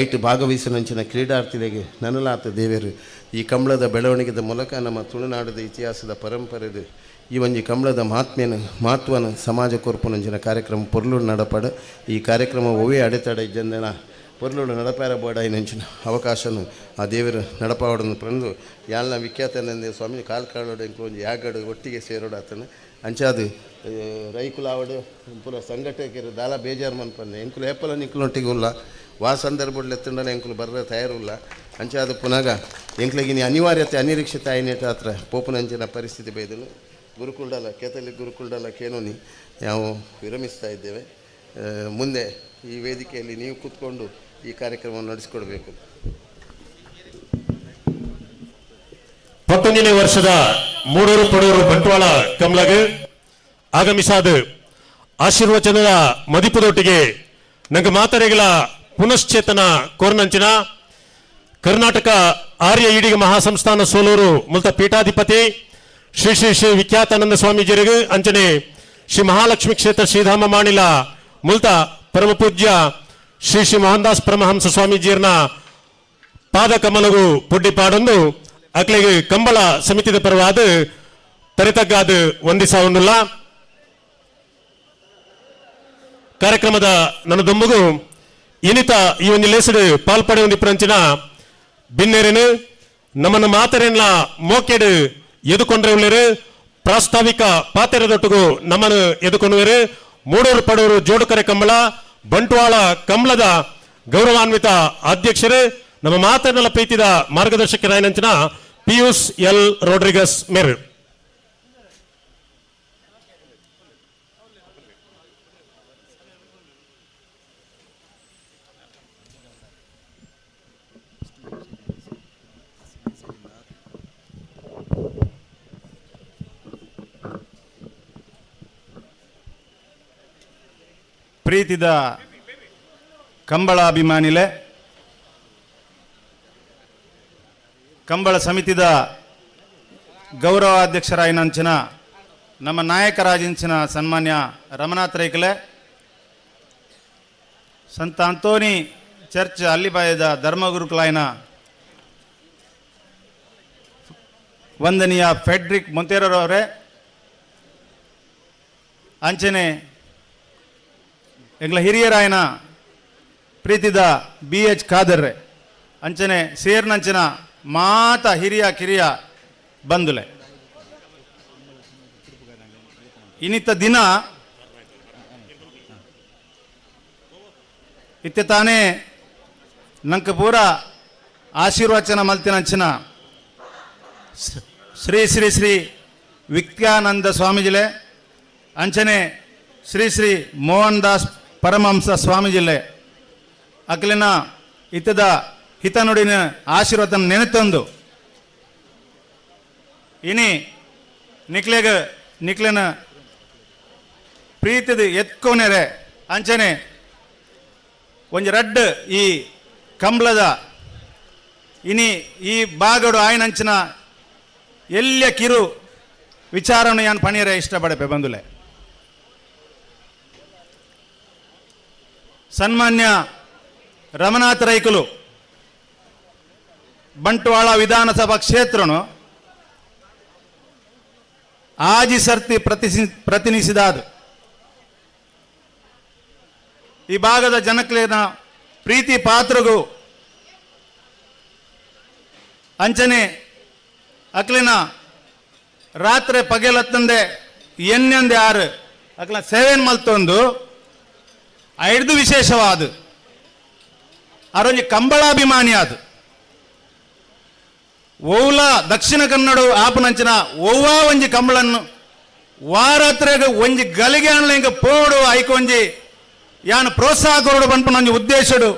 ಐಟು ಭಾಗವಹಿಸಿನಂಚಿನ ಕ್ರೀಡಾರ್ಥಿಗಳಿಗೆ ನನಲಾತ ದೇವರು ಈ ಕಂಬಳದ ಬೆಳವಣಿಗೆದ ಮೂಲಕ ನಮ್ಮ ತುಳುನಾಡದ ಇತಿಹಾಸದ ಪರಂಪರೆದು ಈ ಒಂಜಿ ಕಂಬಳದ ಮಹತ್ವನ ಸಮಾಜ ಕೊರ್ಪುನಂಚಿನ ಕಾರ್ಯಕ್ರಮ ಪೊರ್ಲೋಡು ನಡಪಡು ಈ ಕಾರ್ಯಕ್ರಮ ಒವೇ ಅಡೆತಡೆ ಇದ್ದಂದನ ಪೊರ್ಲುಡು ನಡಪಾರ ಬೋಡಾಯಿ ನಂಚಿನ ಅವಕಾಶನು ಆ ದೇವರು ನಡಪಾವಡನ್ನು ಪಂದು ಯಾಲ್ನ ವಿಖ್ಯಾತನಂದೆ ಸ್ವಾಮಿ ಕಾಲ್ಕಾಳೋಡು ಇಂಕೊಂದು ಯಾಗಡು ಒಟ್ಟಿಗೆ ಸೇರೋಡು ಆತನ ಅಂಚಾದು ರೈಕುಲಾವಡು ಪುರ ಸಂಘಟಕರು ದಾಲ ಬೇಜಾರು ಮನ್ಪಂದೆ ಎಂಕುಲು ಏಪಲ ನಿಂಕುಲೊಟ್ಟಿಗೆ ಉಲ್ಲ ವಾ ಸಂದರ್ಭಗಳು ಎತ್ತಂಡಲ್ಲ ಎಂಕುಲು ಬರ್ರ ತಯಾರುಲ್ಲ ಅಂಚಾದು ಪುನಗ ಎಂಕ್ಲಗಿನಿ ಅನಿವಾರ್ಯತೆ ಅನಿರೀಕ್ಷಿತ ಆಯ್ನೇಟ ಹತ್ರ ಪೋಪುನಂಚಿನ ಪರಿಸ್ಥಿತಿ ಬೈದನು ಗುರುಕುಲ್ಡಲ ಕೆಥಲಿಕ್ ಗುರುಕುಲ್ಡಲ ಕೇನೋನಿ ನಾವು ವಿರಮಿಸ್ತಾ ಇದ್ದೇವೆ. ಮುಂದೆ ಈ ವೇದಿಕೆಯಲ್ಲಿ ನೀವು ಕೂತ್ಕೊಂಡು ಈ ಕಾರ್ಯಕ್ರಮವನ್ನು ನಡೆಸಿಕೊಡ್ಬೇಕು. 11ನೇ ವರ್ಷದ ಮೂಡೂರು ಪಡೂರು ಬಂಟ್ವಾಳ ಕಮಲಗೆ ಆಗಮಿಸಾದ ಆಶೀರ್ವಚನದ ಮದಿಪದೊಟ್ಟಿಗೆ ನಂಗೆ ಮಾತರೆಗಳ ಪುನಶ್ಚೇತನ ಕೋರ್ನಂಚಿನ ಕರ್ನಾಟಕ ಆರ್ಯ ಈಡಿಗ ಮಹಾಸಂಸ್ಥಾನ ಸೋಲೂರು ಮುಲ್ತ ಪೀಠಾಧಿಪತಿ ಶ್ರೀ ಶ್ರೀ ಶ್ರೀ ವಿಖ್ಯಾತಾನಂದ ಸ್ವಾಮೀಜಿಯರಿಗೆ ಅಂಚನೆ ಶ್ರೀ ಮಹಾಲಕ್ಷ್ಮಿ ಕ್ಷೇತ್ರ ಶ್ರೀಧಾಮ ಮಾಣಿಲ ಮುಲ್ತ ಪರಮ ಪೂಜ್ಯ ಶ್ರೀ ಶ್ರೀ ಮೋಹನ್ದಾಸ್ ಪರಮಹಂಸ ಸ್ವಾಮೀಜಿಯರ್ನ ಪಾದ ಕಮಲಗು ಪುಡ್ಡಿ ಪಾಡೊಂದು ಅಕ್ಲೆಗೆ ಕಂಬಳ ಸಮಿತಿದ ಪರವಾದ ತರಿತಗ್ಗಾದ ವಂದಿಸಾವುದಿಲ್ಲ. ಕಾರ್ಯಕ್ರಮದ ನನ್ನ ದೊಂಬುಗು ಇನಿತ ಈ ಒಂದು ಲೇಸಡು ಪಾಲ್ಪಡೆ ಒಂದು ಪ್ರಂಚಿನ ಬಿನ್ನೇರೇನು ನಮ್ಮನ್ನು ಮಾತರೆನ್ಲ ಮೋಕೆಡು ಎದುಕೊಂಡ್ರೆ ಉಳ್ಳೇರು ಪ್ರಾಸ್ತಾವಿಕ ಪಾತೆರದೊಟ್ಟಿಗೂ ನಮ್ಮನ್ನು ಎದುಕೊಂಡುವರು ಮೂಡೂರು ಪಡೂರು ಜೋಡುಕರೆ ಕಂಬಳ ಬಂಟ್ವಾಳ ಕಂಬಳದ ಗೌರವಾನ್ವಿತ ಅಧ್ಯಕ್ಷರು ನಮ್ಮ ಮಾತನ್ನೆಲ್ಲ ಪ್ರೀತಿದ ಮಾರ್ಗದರ್ಶಕರಾಯನಂಚಿನ ಪಿಯೂಸ್ ಎಲ್ ರೋಡ್ರಿಗಸ್ ಮೇರ್. ಪ್ರೀತಿದ ಕಂಬಳಾಭಿಮಾನಿಲೆ ಕಂಬಳ ಸಮಿತಿದ ಗೌರವಾಧ್ಯಕ್ಷರಾಯಿನಂಚಿನ ನಮ್ಮ ನಾಯಕರಾಜಿಂಚಿನ ಸನ್ಮಾನ್ಯ ರಮನಾಥ್ ರೈಕಲೆ, ಸಂತ ಅಂತೋನಿ ಚರ್ಚ್ ಅಲ್ಲಿಪಾಯದ ಧರ್ಮಗುರುಕುಲಾಯನ ವಂದನೀಯ ಫೆಡ್ರಿಕ್ ಮೊಂತೇರವರೇ, ಅಂಚನೆ ಎಂಗ್ಲ ಹಿರಿಯರಾಯನ ಪ್ರೀತಿದ BH ಖಾದರ್ರೆ, ಅಂಚನೆ ಸೇರ್ನಂಚಿನ ಮಾತ ಹಿರಿಯ ಕಿರಿಯ ಬಂಧುಲೆ, ಇನ್ನಿತ್ತ ದಿನ ಇತ್ತೆ ತಾನೇ ನಂಗೆ ಪೂರ ಆಶೀರ್ವಚನ ಮಲ್ತಿನಂಚಿನ ಶ್ರೀ ಶ್ರೀ ಶ್ರೀ ವಿಖ್ಯಾನಂದ ಸ್ವಾಮೀಜಿಲೆ, ಅಂಚನೆ ಶ್ರೀ ಶ್ರೀ ಮೋಹನ್ ದಾಸ್ ಪರಮಹಂಸ ಸ್ವಾಮೀಜಿಲೆ ಅಕ್ಲಿನ ಇತ್ತದ ಹಿತನುಡಿನ ಆಶೀರ್ವಾದ ನೆನೆತಂದು ಇನಿ ನಿಕ್ಲೆನ ಪ್ರೀತಿದ ಎತ್ಕೋನೆರೆ ಅಂಚನೆ ಒಂಜಿ ರಡ್ಡ್ ಈ ಕಂಬಳದ ಇನಿ ಈ ಬಾಗಡು ಆಯ್ನಂಚಿನ ಎಲ್ಯ ಕಿರು ವಿಚಾರವನ್ನು ಯಾನ್ ಪಣಿಯರೆ ಇಷ್ಟಪಡಪೆ ಬಂದುಲೆ. ಸನ್ಮಾನ್ಯ ರಮನಾಥ್ ರೈಕುಲು ಬಂಟ್ವಾಳ ವಿಧಾನಸಭಾ ಕ್ಷೇತ್ರನು ಆಜಿ ಸರ್ತಿ ಪ್ರತಿನಿಧಿಸಿದಾದು ಈ ಭಾಗದ ಜನಕ್ಲಿನ ಪ್ರೀತಿ ಪಾತ್ರಗೂ ಅಂಚನೆ ಅಕ್ಲಿನ ರಾತ್ರಿ ಪಗೆಲತ್ತಂದೆ ಎನ್ನಂದೆ ಆರು ಅಕ್ಲ ಸೇವೆನ್ ಮಲ್ತೊಂದು ಐದು ವಿಶೇಷವಾದ ಅರೊಂಜಿ ಕಂಬಳಾಭಿಮಾನಿ ಆದ ಓಲ ದಕ್ಷಿಣ ಕನ್ನಡ ಆಪನಂಚಿನ ಓವಾ ಒಂಜಿ ಕಂಬಳನ್ನು ವಾರಾತ್ರೆಗ ಒಂಜಿ ಗಲಿಗೆ ಅನ್ಲ ಹಿಂಗ ಪೋಡು ಐಕೊಂಜಿ ಯಾನು ಪ್ರೋತ್ಸಾಹ ಕೊರಡು ಬಂದ್ಪನ ಒಂಜಿ ಉದ್ದೇಶಡು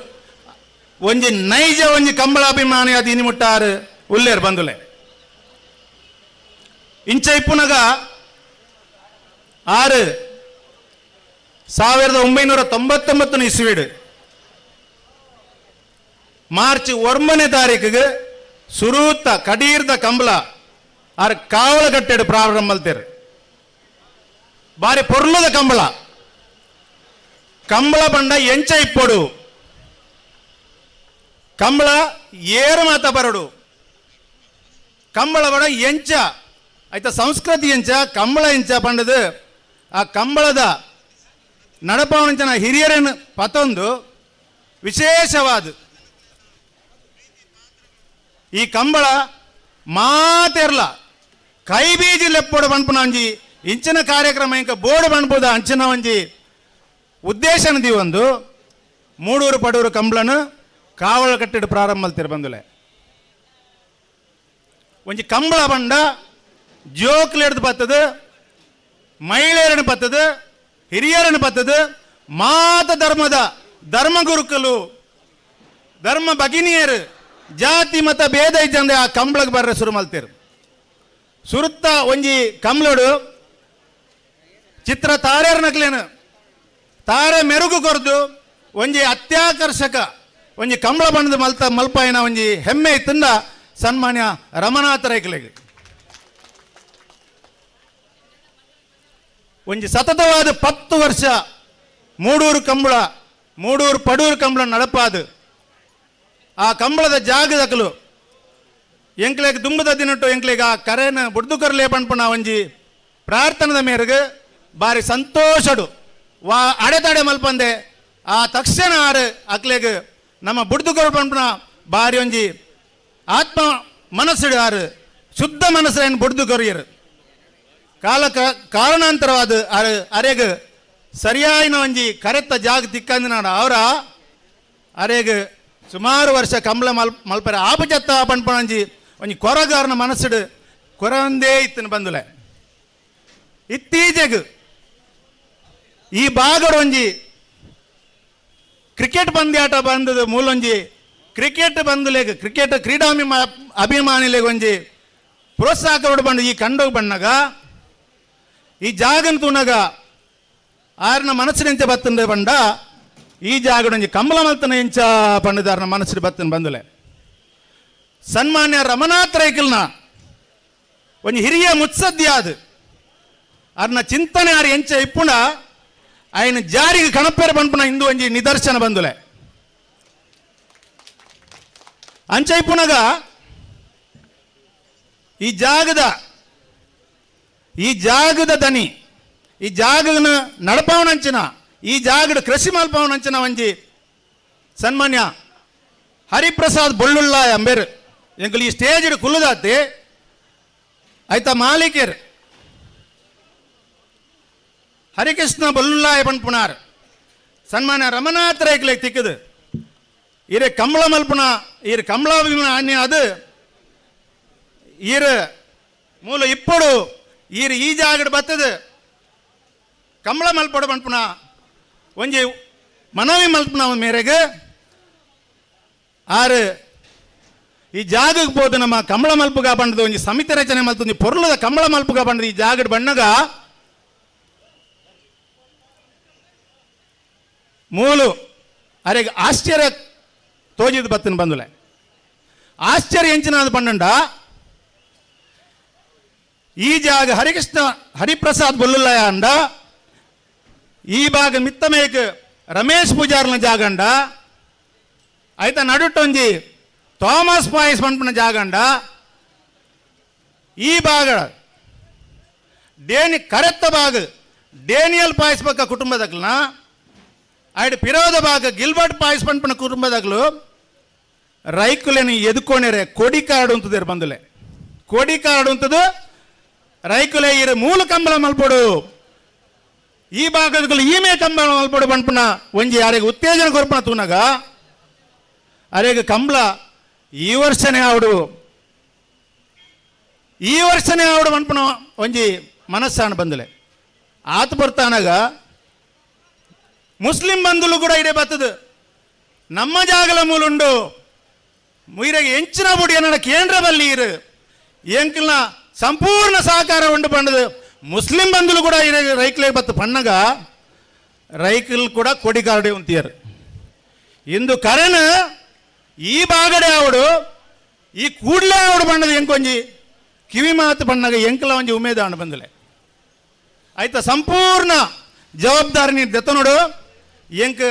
ಒಂಜಿ ನೈಜ ಒಂಜಿ ಕಂಬಳಾಭಿಮಾನಿ ಅದು ಇನಿ ಮುಟ್ಟಾರು ಉಲ್ಲೇರು ಬಂದುಲೆ ಇಂಚ ಇಪ್ಪುನಗ 1999 ಇಸ್ವಿಡು ಮಾರ್ಚ್ 1ನೇ ತಾರೀಕಿಗೆ ಸುರೂತ ಕಡೀರ್ದ ಕಂಬಳ ಆರ್ ಕಾವಲಗಟ್ಟೆಡು ಪ್ರಾರಂಭ ಮಲ್ತೇರು ಬಾರಿ ಪೊರ್ಲದ ಕಂಬಳ ಬಂಡ ಎಂಚ ಇಪ್ಪೊಡು ಕಂಬಳ ಏರು ಮಾತ ಬರಡು ಕಂಬಳ ಬಡ ಎಂಚ ಆಯ್ತಾ ಸಂಸ್ಕೃತಿ ಎಂಚ ಕಂಬಳ ಎಂಚ ಪಂಡದು ಆ ಕಂಬಳದ ನಡಪಾವಣಂಚನ ಹಿರಿಯರನ್ನು ಪತೊಂದು ವಿಶೇಷವಾದ ಈ ಕಂಬಳ ಮಾತೆರ್ಲ ಕೈ ಬೀಜಿ ಲೆಪ್ಪೋಡು ಬಣ್ಪುನ ಒಂಜಿ ಇಂಚಿನ ಕಾರ್ಯಕ್ರಮ ಇಂಕ ಬೋರ್ಡು ಬಣ್ಪುದ ಅಂಚಿನ ಒಂಜಿ ಉದ್ದೇಶನದಿ ಒಂದು ಮೂಡೂರು ಪಡೂರು ಕಂಬಳನು ಕಾವಳ ಕಟ್ಟಿಡು ಪ್ರಾರಂಭ ಮಲ್ತಿರು ಬಂದುಲೆ ಒಂಜಿ ಕಂಬಳ ಬಂಡ ಜೋಕ್ಲೆಡ್ದು ಬತ್ತದು ಮಹಿಳೆಯರನ್ನು ಬತ್ತದು ಹಿರಿಯರನ್ನು ಬತ್ತದು ಮಾತ ಧರ್ಮದ ಧರ್ಮಗುರುಕಲು ಧರ್ಮ ಭಗಿನಿಯರು ಜಾತಿ ಮತ ಭೇದ ಇದ್ದಂದ್ರೆ ಆ ಕಂಬಳಕ್ಕೆ ಬರ್ರೆ ಶುರು ಮಲ್ತೀರು ಸುರುತ್ತ ಒಂಜಿ ಕಂಬಳೋಡು ಚಿತ್ರ ತಾರೆಯರ ನಕ್ಲೇನು ತಾರೆ ಮೆರುಗು ಕೊರ್ದು ಒಂಜಿ ಅತ್ಯಾಕರ್ಷಕ ಒಂಜಿ ಕಂಬಳ ಬಣ್ಣದ ಮಲ್ಪಾಯಿನ ಒಂಜಿ ಹೆಮ್ಮೆ ಇತ್ತಂದ ಸನ್ಮಾನ್ಯ ರಮನಾಥ ರೈಕಲೆಗೆ ಒಂಜಿ ಸತತವಾದ 10 ವರ್ಷ ಮೂಡೂರು ಕಂಬಳ ಮೂಡೂರು ಪಡೂರು ಕಂಬಳ ನಡಪಾದು ಆ ಕಂಬಳದ ಜಾಗದಕಲು ಎಂಕ್ಲೆಗೆ ದುಂಬದ ದಿನಟ್ಟು ಎಂಕ್ಲೆಗೆ ಆ ಕರೆನ ಬುಡ್ದುಕರ್ಲೆ ಪಣ್ಪಣ ಒಂಜಿ ಪ್ರಾರ್ಥನದ ಮೇರೆಗೆ ಬಾರಿ ಸಂತೋಷಡು ವಾ ಅಡೆತಡೆ ಮಲ್ಪಂದೆ ಆ ತಕ್ಷಣ ಆರು ಅಕ್ಲೆಗೆ ನಮ್ಮ ಬುಡ್ದುಕರ್ ಪಣ್ಪಣ ಬಾರಿ ಒಂಜಿ ಆತ್ಮ ಮನಸ್ಸುಡು ಆರು ಶುದ್ಧ ಮನಸ್ಸು ಬುಡ್ದುಕರಿಯರು ಕಾರಣಾಂತರವಾದ ಅರೆಗೆ ಸರಿಯಾಯಿನ ಒಂಜಿ ಕರೆತ್ತ ಜಾಗ ತಿಕ್ಕಂದಿನ ಅವರ ಅರೆಗೆ ಸುಮಾರು ವರ್ಷ ಕಂಬಳ ಮಲ್ಪರೆ ಆಪಜತ್ತ ಪಣ್ಪಣಂಜಿ ಒಂಜಿ ಕೊರಗಾರನ ಮನಸ್ಸುಡು ಕೊರವಂದೇ ಇತ್ತನ ಬಂದುಲೆ ಇತ್ತೀಚೆಗೆ ಈ ಭಾಗಡು ಒಂಜಿ ಕ್ರಿಕೆಟ್ ಪಂದ್ಯಾಟ ಬಂದದ ಮೂಲೊಂಜಿ ಕ್ರಿಕೆಟ್ ಬಂದುಲೆಗ್ ಕ್ರಿಕೆಟ್ ಅಭಿಮಾನಿಲೆಗ್ ಒಂಜಿ ಪ್ರೋತ್ಸಾಹ ಕೊಡು ಬಂದು ಈ ಕಂಡೋಗಿ ಬಣ್ಣಗ ಈ ಜಾಗನ ತೂನಗ ಆರ್ನ ಮನಸ್ಸಿನಂಚೆ ಬತ್ತಂದೆ ಬಂಡ ಈ ಜಾಗಡು ಒಂಜಿ ಕಂಬಳ ಮಲ್ತನ ಎಂಚ ಪಂಡದಾರ್ನ ಮನಸ್ಸಿನ ಬತ್ತನ ಬಂದುಲೆ ಸನ್ಮಾನ್ಯ ರಮನಾಥ ರೈಕಲ್ನ ಒಂಜಿ ಹಿರಿಯ ಮುತ್ಸದ್ಯಾದ ಅರ್ನ ಚಿಂತನೆ ಆರು ಎಂಚ ಇಪ್ಪುಣ ఆయన ಜಾರಿಗೆ ಕಣಪೇರ ಪಂಪನ ಇಂದು ಒಂಜಿ ನಿದರ್ಶನ ಬಂದುಲೆ ಅಂಚ ಇಪ್ಪುನಗ ಈ ಜಾಗದ ದನಿ ಈ ಜಾಗನ ನಡಪಾವನಂಚಿನ ಈ ಜಾಗದ ಕೃಷಿ ಮಲ್ಪಾವನಂಚಿನ ಒಂಜಿ ಸನ್ಮಾನ್ಯ ಹರಿಪ್ರಸಾದ್ ಬೊಳ್ಳುಳ್ಳ ಅಂಬೇರು ಎಂಕಲ್ ಈ ಸ್ಟೇಜ್ ಕುಲ್ಲುದಾತಿ ಆಯ್ತಾ ಮಾಲೀಕರು ಹರಿಕೃಷ್ಣ ಬೊಲ್ಲುಳ್ಳಾಯ ಪಣ್ಪುನಾರ್ ಸನ್ಮಾನ್ಯ ರಮನಾಥ ರೈಕ್ಲೆಗ್ ತಿಕ್ಕದು ಇರೆ ಕಂಬಳ ಮಲ್ಪುನ ಇರು ಕಂಬಳಾಭಿಮಾನಿ ಅದು ಇರು ಮೂಲ ಇಪ್ಪಡು ಇರು ಈ ಜಾಗಡ್ ಬತ್ತದು ಕಂಬಳ ಮಲ್ಪಡು ಪಣ್ಪುನ ಒಂಜಿ ಮನವಿ ಮಲ್ಪುನ ಮೇರೆಗೆ ಆರು ಈ ಜಾಗಕ್ಕೆ ಹೋದು ನಮ್ಮ ಕಂಬಳ ಮಲ್ಪುಗ ಬಂಡದು ಒಂಜಿ ಸಮಿತಿ ರಚನೆ ಮಲ್ತೊಂದು ಪೊರ್ಲದ ಕಂಬಳ ಮಲ್ಪುಗ ಬಂಡದು ಈ ಜಾಗಡ್ ಬಣ್ಣಗ ಮೂಲು ಅರೆಗೆ ಆಶ್ಚರ್ಯ ತೋಜಿದು ಬತ್ತನ ಬಂದುಲೆ ಆಶ್ಚರ್ಯ ಎಂಚಿನಾದ ಪಂಡ ಈ ಜಾಗ ಹರಿಪ್ರಸಾದ್ ಬೊಲ್ಲುಲ್ಲಯ ಅಂಡ ಈ ಭಾಗ ಮಿತ್ತಮೇಕ್ ರಮೇಶ್ ಪೂಜಾರ್ನ ಜಾಗ ಅಂಡ ಆಯ್ತಾ ನಡುಟೊಂಜಿ ಥಾಮಸ್ ಪಾಯಸ್ ಪಂಪನ ಜಾಗ ಅಂಡ ಈ ಭಾಗ ಕರೆತ್ತ ಭಾಗ ಡೇನಿಯಲ್ ಪಾಯಸ್ ಪಕ್ಕ ಕುಟುಂಬದಕ್ಲನ ಆಯ್ತು ಪಿರೋದ ಭಾಗ ಗಿಲ್ಬರ್ಟ್ ಪಾಯಸ್ ಪಂಪನ ಕುಟುಂಬದಾಗಲು ರೈಕುಲೇನು ಎದುಕೊಂಡಿರೆ ಕೊಡಿ ಕಾರ್ಡು ಅಂತದೇರು ಬಂದುಲೆ ಕೊಡಿ ಕಾರ್ಡು ಅಂತದು ರೈಕುಲೆ ಇರು ಮೂಲ ಕಂಬಳ ಮಲ್ಪಡು ಈ ಭಾಗದಲ್ಲಿ ಈಮೆ ಕಂಬಳ ಮಲ್ಪಡು ಪಂಪನ ಒಂಜಿ ಯಾರಿಗೆ ಉತ್ತೇಜನ ಕೊರ್ಪಣ ತೂನಗ ಅರೆಗೆ ಕಂಬಳ ಈ ವರ್ಷನೇ ಆವಡು ಪಂಪನ ಒಂಜಿ ಮನಸ್ಸಾಣ ಬಂದುಲೆ ಆತ ಬರ್ತಾನಾಗ ಮುಸ್ಲಿಂ ಬಂಧುಲು ಕೂಡ ಇಡೆ ಬತ್ತದು ನಮ್ಮ ಜಾಗಲ ಮೂಲುಂಡು ಮುಯಿರೆಗೆ ಎಂಚಿನ ಬುಡಿ ಅನ್ನಡ ಕೇಂದ್ರ ಬಲ್ಲಿ ಇರು ಎಂಕಲ್ನ ಸಂಪೂರ್ಣ ಸಹಕಾರ ಉಂಡು ಪಂಡದು ಮುಸ್ಲಿಂ ಬಂಧುಲು ಕೂಡ ಇರೆ ರೈಕ್ಲೆ ಬತ್ತು ಪಣ್ಣಗ ರೈಕಲ್ ಕೂಡ ಕೊಡಿ ಕಾರ್ಡೆ ಉಂತಿಯರು ಇಂದು ಕರೆನ ಈ ಬಾಗಡೆ ಆವಡು ಈ ಕೂಡ್ಲೆ ಆವಡು ಬಣ್ಣದು ಎಂಕೊಂಜಿ ಕಿವಿ ಮಾತು ಬಣ್ಣಗ ಎಂಕಲ ಒಂಜಿ ಉಮೇದಾಣ ಬಂದಲೆ ಆಯ್ತಾ ಸಂಪೂರ್ಣ ಜವಾಬ್ದಾರಿ ದೆತ್ತ ನೋಡು ಎಂಕ್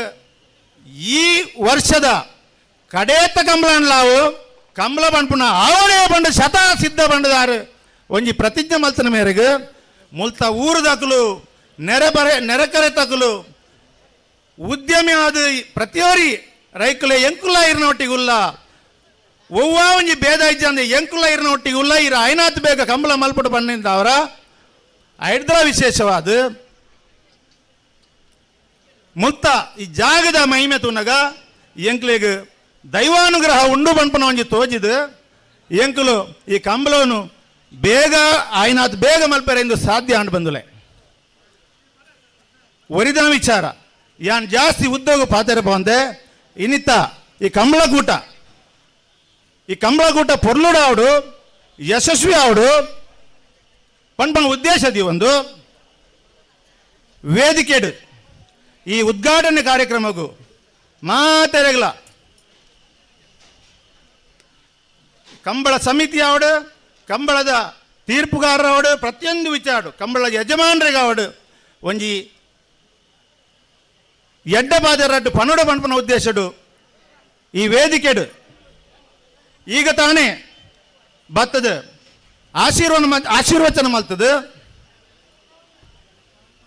ಈ ವರ್ಷದ ಕಡೇತ ಕಂಬಳನ್ಲಾವು ಕಂಬಳ ಬಂಡ್ಪುನ ಅವಳೇ ಬಂಡು ಶತ ಸಿದ್ಧ ಬಂಡದಾರು ಒಂಜಿ ಪ್ರತಿಜ್ಞೆ ಮಲ್ತನ ಮೇರೆಗೆ ಮುಲ್ತ ಊರದಕಲು ನೆರೆಕರೆ ತಕಲು ಉದ್ಯಮಿ ಆದ ಪ್ರತಿಯೊರಿ ರೈಕುಲೆ ಎಂಕುಲ ಇರ್ನ ಒಟ್ಟಿಗುಲ್ಲ ಒವ್ವ ಒಂಜಿ ಭೇದ ಇಜ್ಜ ಅಂದ್ರೆ ಎಂಕುಲ ಇರ್ನ ಒಟ್ಟಿಗುಲ್ಲ ಇರ ಐನಾತ್ ಬೇಗ ಕಂಬಳ ಮಲ್ಪಟ್ಟು ಬಣ್ಣಿಂದ ಅವರ ಐಡ್ದ ವಿಶೇಷವಾದ ಮುಕ್ತ ಈ ಜಾಗದ ಮಹಿಮೆ ತುನಗ ಎಂಕ್ಲೆಗ್ ದೈವಾನುಗ್ರಹ ಉಂಡು ಬಣ್ಪನ ಒಂಜಿ ತೋಜಿದು ಎಂಕುಲು ಈ ಕಂಬಳವನ್ನು ಬೇಗ ಐನಾತ್ ಬೇಗ ಮಲ್ಪರೆ ಎಂದು ಸಾಧ್ಯ ಅಂಡ್ ಬಂದುಲೆ ಒರಿದ ವಿಚಾರ ಯಾನ್ ಜಾಸ್ತಿ ಉದ್ಯೋಗ ಪಾತ್ರ ಬಂದೆ ಇನ್ನಿತ್ತ ಈ ಕಂಬಳಕೂಟ ಪೊರ್ಲುಡ ಅವಡು ಯಶಸ್ವಿ ಅವಡು ಪಂಪನ ಉದ್ದೇಶದಿ ಒಂದು ವೇದಿಕೆಡು ಈ ಉದ್ಘಾಟನೆ ಕಾರ್ಯಕ್ರಮಕ್ಕೂ ಮಾತೆರೆಗಲ ಕಂಬಳ ಸಮಿತಿ ಅವಡು ಕಂಬಳದ ತೀರ್ಪುಗಾರರ ಅವಡು ಪ್ರತಿಯೊಂದು ವಿಚಾರ ಕಂಬಳ ಯಜಮಾನರಿಗೆ ಅವಡು ಒಂಜಿ ಎಡ್ಡ ಬಾದರಡ್ಡು ಪನ್ನಡ ಪಂಪನ ಉದ್ದೇಶಡು ಈ ವೇದಿಕೆಡು ಈಗ ತಾನೇ ಬತ್ತದ ಆಶೀರ್ವಚನ ಮಲ್ತದ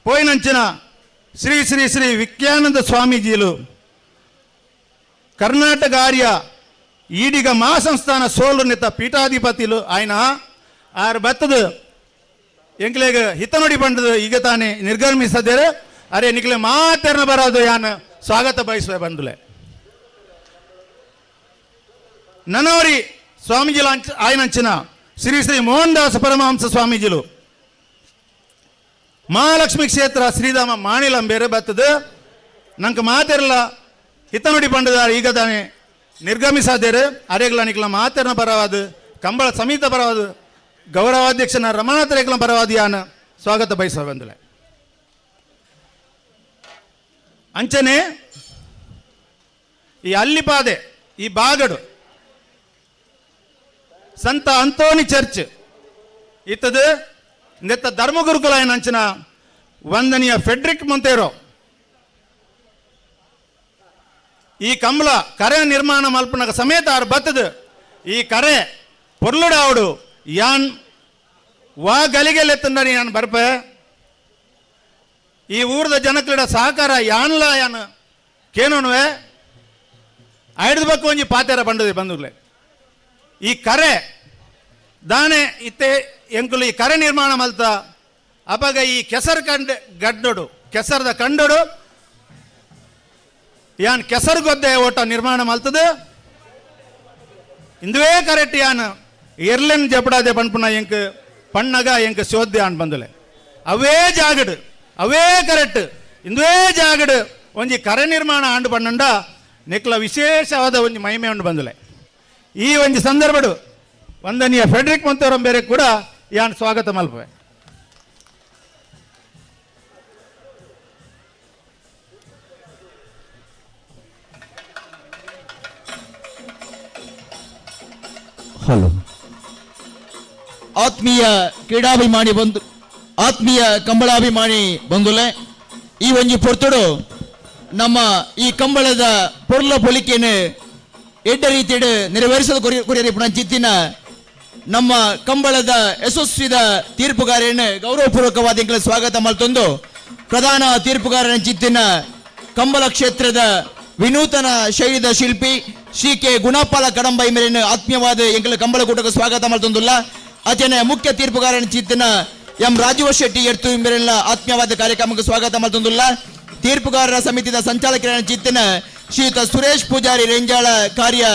ಪೋಯಿನಂಚಿನ ಶ್ರೀ ಶ್ರೀ ಶ್ರೀ ವಿಜ್ಞಾನಂದ ಸ್ವಾಮೀಜಿಲು ಕರ್ನಾಟಕ ಆರ್ಯ ಈಡಿಗ ಮಹಾಸಂಸ್ಥಾನ ಸೋಲು ನಿತ್ತ ಪೀಠಾಧಿಪತಿಲು ಆಯ್ನ ಆರು ಬತ್ತದ ಎಂಕ್ಲೆಗ ಹಿತನುಡಿ ಬಂಡದು ಈಗ ತಾನೇ ನಿರ್ಗಮಿಸದೇರೆ ಅರೆ ನಿಕ್ಲೆ ಮಾತೆರ್ನ ಬರೋದು ಯಾನ್ ಸ್ವಾಗತ ಬಯಸುವೆ ಬಂದುಲೆ ನನವರಿ ಸ್ವಾಮೀಜಿಲ ಆಯ್ನಂಚಿನ ಶ್ರೀ ಶ್ರೀ ಮೋಹನ್ ದಾಸ ಪರಮಹಂಸ ಸ್ವಾಮೀಜಿಲು ಮಹಾಲಕ್ಷ್ಮಿ ಕ್ಷೇತ್ರ ಶ್ರೀಧಾಮ ಮಾಣಿಲಂ ಬೇರೆ ಬರ್ತದೆ ನಂಗೆ ಮಾತೆರ್ಲ ಹಿತನುಡಿ ಬಂಡದ ಈಗ ತಾನೇ ನಿರ್ಗಮಿಸಾದೇರೆ ಅರೆಗ್ಲ ನಿಕ್ಲ ಮಾತೆರ್ನ ಬರವಾದ ಕಂಬಳ ಸಮಿತ ಬರವಾದ ಗೌರವಾಧ್ಯಕ್ಷನ ರಮನಾಥ ರೇಗ್ಲ ಬರವಾದ ಯಾನ ಸ್ವಾಗತ ಬಯಸುವ ಬಂದುಲೆ ಅಂಚನೆ ಈ ಅಲ್ಲಿಪಾದೆ ಈ ಬಾಗಡು ಸಂತ ಅಂತೋನಿ ಚರ್ಚ್ ಇತ್ತದು ನೆತ್ತ ಧರ್ಮಗುರುಕುಲ ಏನಂಚಿನ ವಂದನೀಯ ಫೆಡ್ರಿಕ್ ಮೊಂತೇರೋ ಈ ಕಂಬಳ ಕರೆ ನಿರ್ಮಾಣ ಮಲ್ಪನಾಗ ಸಮೇತ ಆರು ಬತ್ತದು ಈ ಕರೆ ಪೊರ್ಲುಡ ಅವಡು ಯಾನ್ ವಾ ಗಲಿಗೆಲೆತ್ತಂಡ ಯಾನ್ ಬರ್ಪೆ ಈ ಊರದ ಜನಕ್ಲಿಡ ಸಹಕಾರ ಯಾನ್ಲ ಯಾನ್ ಕೇನೋನುವೆ ಐಡ್ದು ಬಕ್ಕ ಒಂಜಿ ಪಾತೆರ ಬಂಡದೆ ಬಂದುಗ್ಲೆ ಈ ಕರೆ ದಾನೆ ಇತ್ತೆ ಎಂಕುಲು ಈ ಕರೆ ನಿರ್ಮಾಣ ಮಲ್ತ ಅಪಾಗ ಈ ಕೆಸರು ಗಡ್ಡೋಡು ಕೆಸರದ ಕಂಡೋಡು ಯಾನ್ ಕೆಸರು ಗೊದ್ದೆ ಓಟ ನಿರ್ಮಾಣ ಮಲ್ತದೆ ಇಂದುವೇ ಕರೆಕ್ಟ್ ಯಾನ್ ಎರ್ಲೆನ್ ಜಪಡಾದೆ ಪಂಪನ ಎಂಕ್ ಪಣ್ಣಗ ಎಂಕ್ ಶೋಧ್ಯ ಅನ್ ಬಂದಲೆ ಅವೇ ಜಾಗಡು ಅವೇ ಕರೆಕ್ಟ್ ಇಂದುವೇ ಜಾಗಡು ಒಂಜಿ ಕರೆ ನಿರ್ಮಾಣ ಆಂಡು ಪಣ್ಣಂಡ ನೆಕ್ಲ ವಿಶೇಷವಾದ ಒಂಜಿ ಮಹಿಮೆ ಉಂಡು ಬಂದಲೆ ಈ ಒಂಜಿ ಸಂದರ್ಭಡು ವಂದನೀಯ ಫೆಡ್ರಿಕ್ ಮೊಂತೇರಂ ಬೇರೆ ಕೂಡ ಯಾನ್ ಸ್ವಾಗತ ಮಲ್ಪೆ ಹಲೋ ಆತ್ಮೀಯ ಕ್ರೀಡಾಭಿಮಾನಿ ಬಂದು ಆತ್ಮೀಯ ಕಂಬಳಾಭಿಮಾನಿ ಬಂಧುಲೆ ಈ ಒಂಜಿ ಪೊರ್ತುಡು ನಮ್ಮ ಈ ಕಂಬಳದ ಪೊರ್ಲ ಪೊಲಿಕೆಯನ್ನು ಎಡ್ಡ ರೀತಿಯಡು ನೆರವೇರಿಸಲು ಕೊರಿಯರಿಪುಣ ಚಿತ್ತಿನ ನಮ್ಮ ಕಂಬಳದ ಯಶಸ್ವಿದ ತೀರ್ಪುಗಾರನ್ನು ಗೌರವಪೂರ್ವಕವಾದ ಸ್ವಾಗತ ಮಲ್ತೊಂದು ಪ್ರಧಾನ ತೀರ್ಪುಗಾರನ ಚಿತ್ತಿನ ಕಂಬಳ ಕ್ಷೇತ್ರದ ವಿನೂತನ ಶೈಲಿದ ಶಿಲ್ಪಿ ಶ್ರೀ ಕೆ ಗುಣಪಾಲ ಕಡಂಬೈ ಮೇರಿನ ಆತ್ಮೀಯವಾದ ಎಂಕಲ ಕಂಬಳ ಕೂಟಕ್ಕೆ ಸ್ವಾಗತ ಮಲ್ತೊಂದುಲ್ಲ ಅಚನೆ ಮುಖ್ಯ ತೀರ್ಪುಗಾರನ ಚಿತ್ತಿನ ಎಂ ರಾಜೀವ ಶೆಟ್ಟಿ ಎರ್ತು ಮೇರಿನ ಆತ್ಮೀಯವಾದ ಕಾರ್ಯಕ್ರಮಕ್ಕೆ ಸ್ವಾಗತ ಮಲ್ತೊಂದುಲ್ಲ ತೀರ್ಪುಗಾರರ ಸಮಿತಿಯ ಸಂಚಾಲಕರ ಚಿತ್ತಿನ ಶ್ರೀಯುತ ಸುರೇಶ್ ಪೂಜಾರಿ ರೇಂಜಾಳ ಕಾರ್ಯ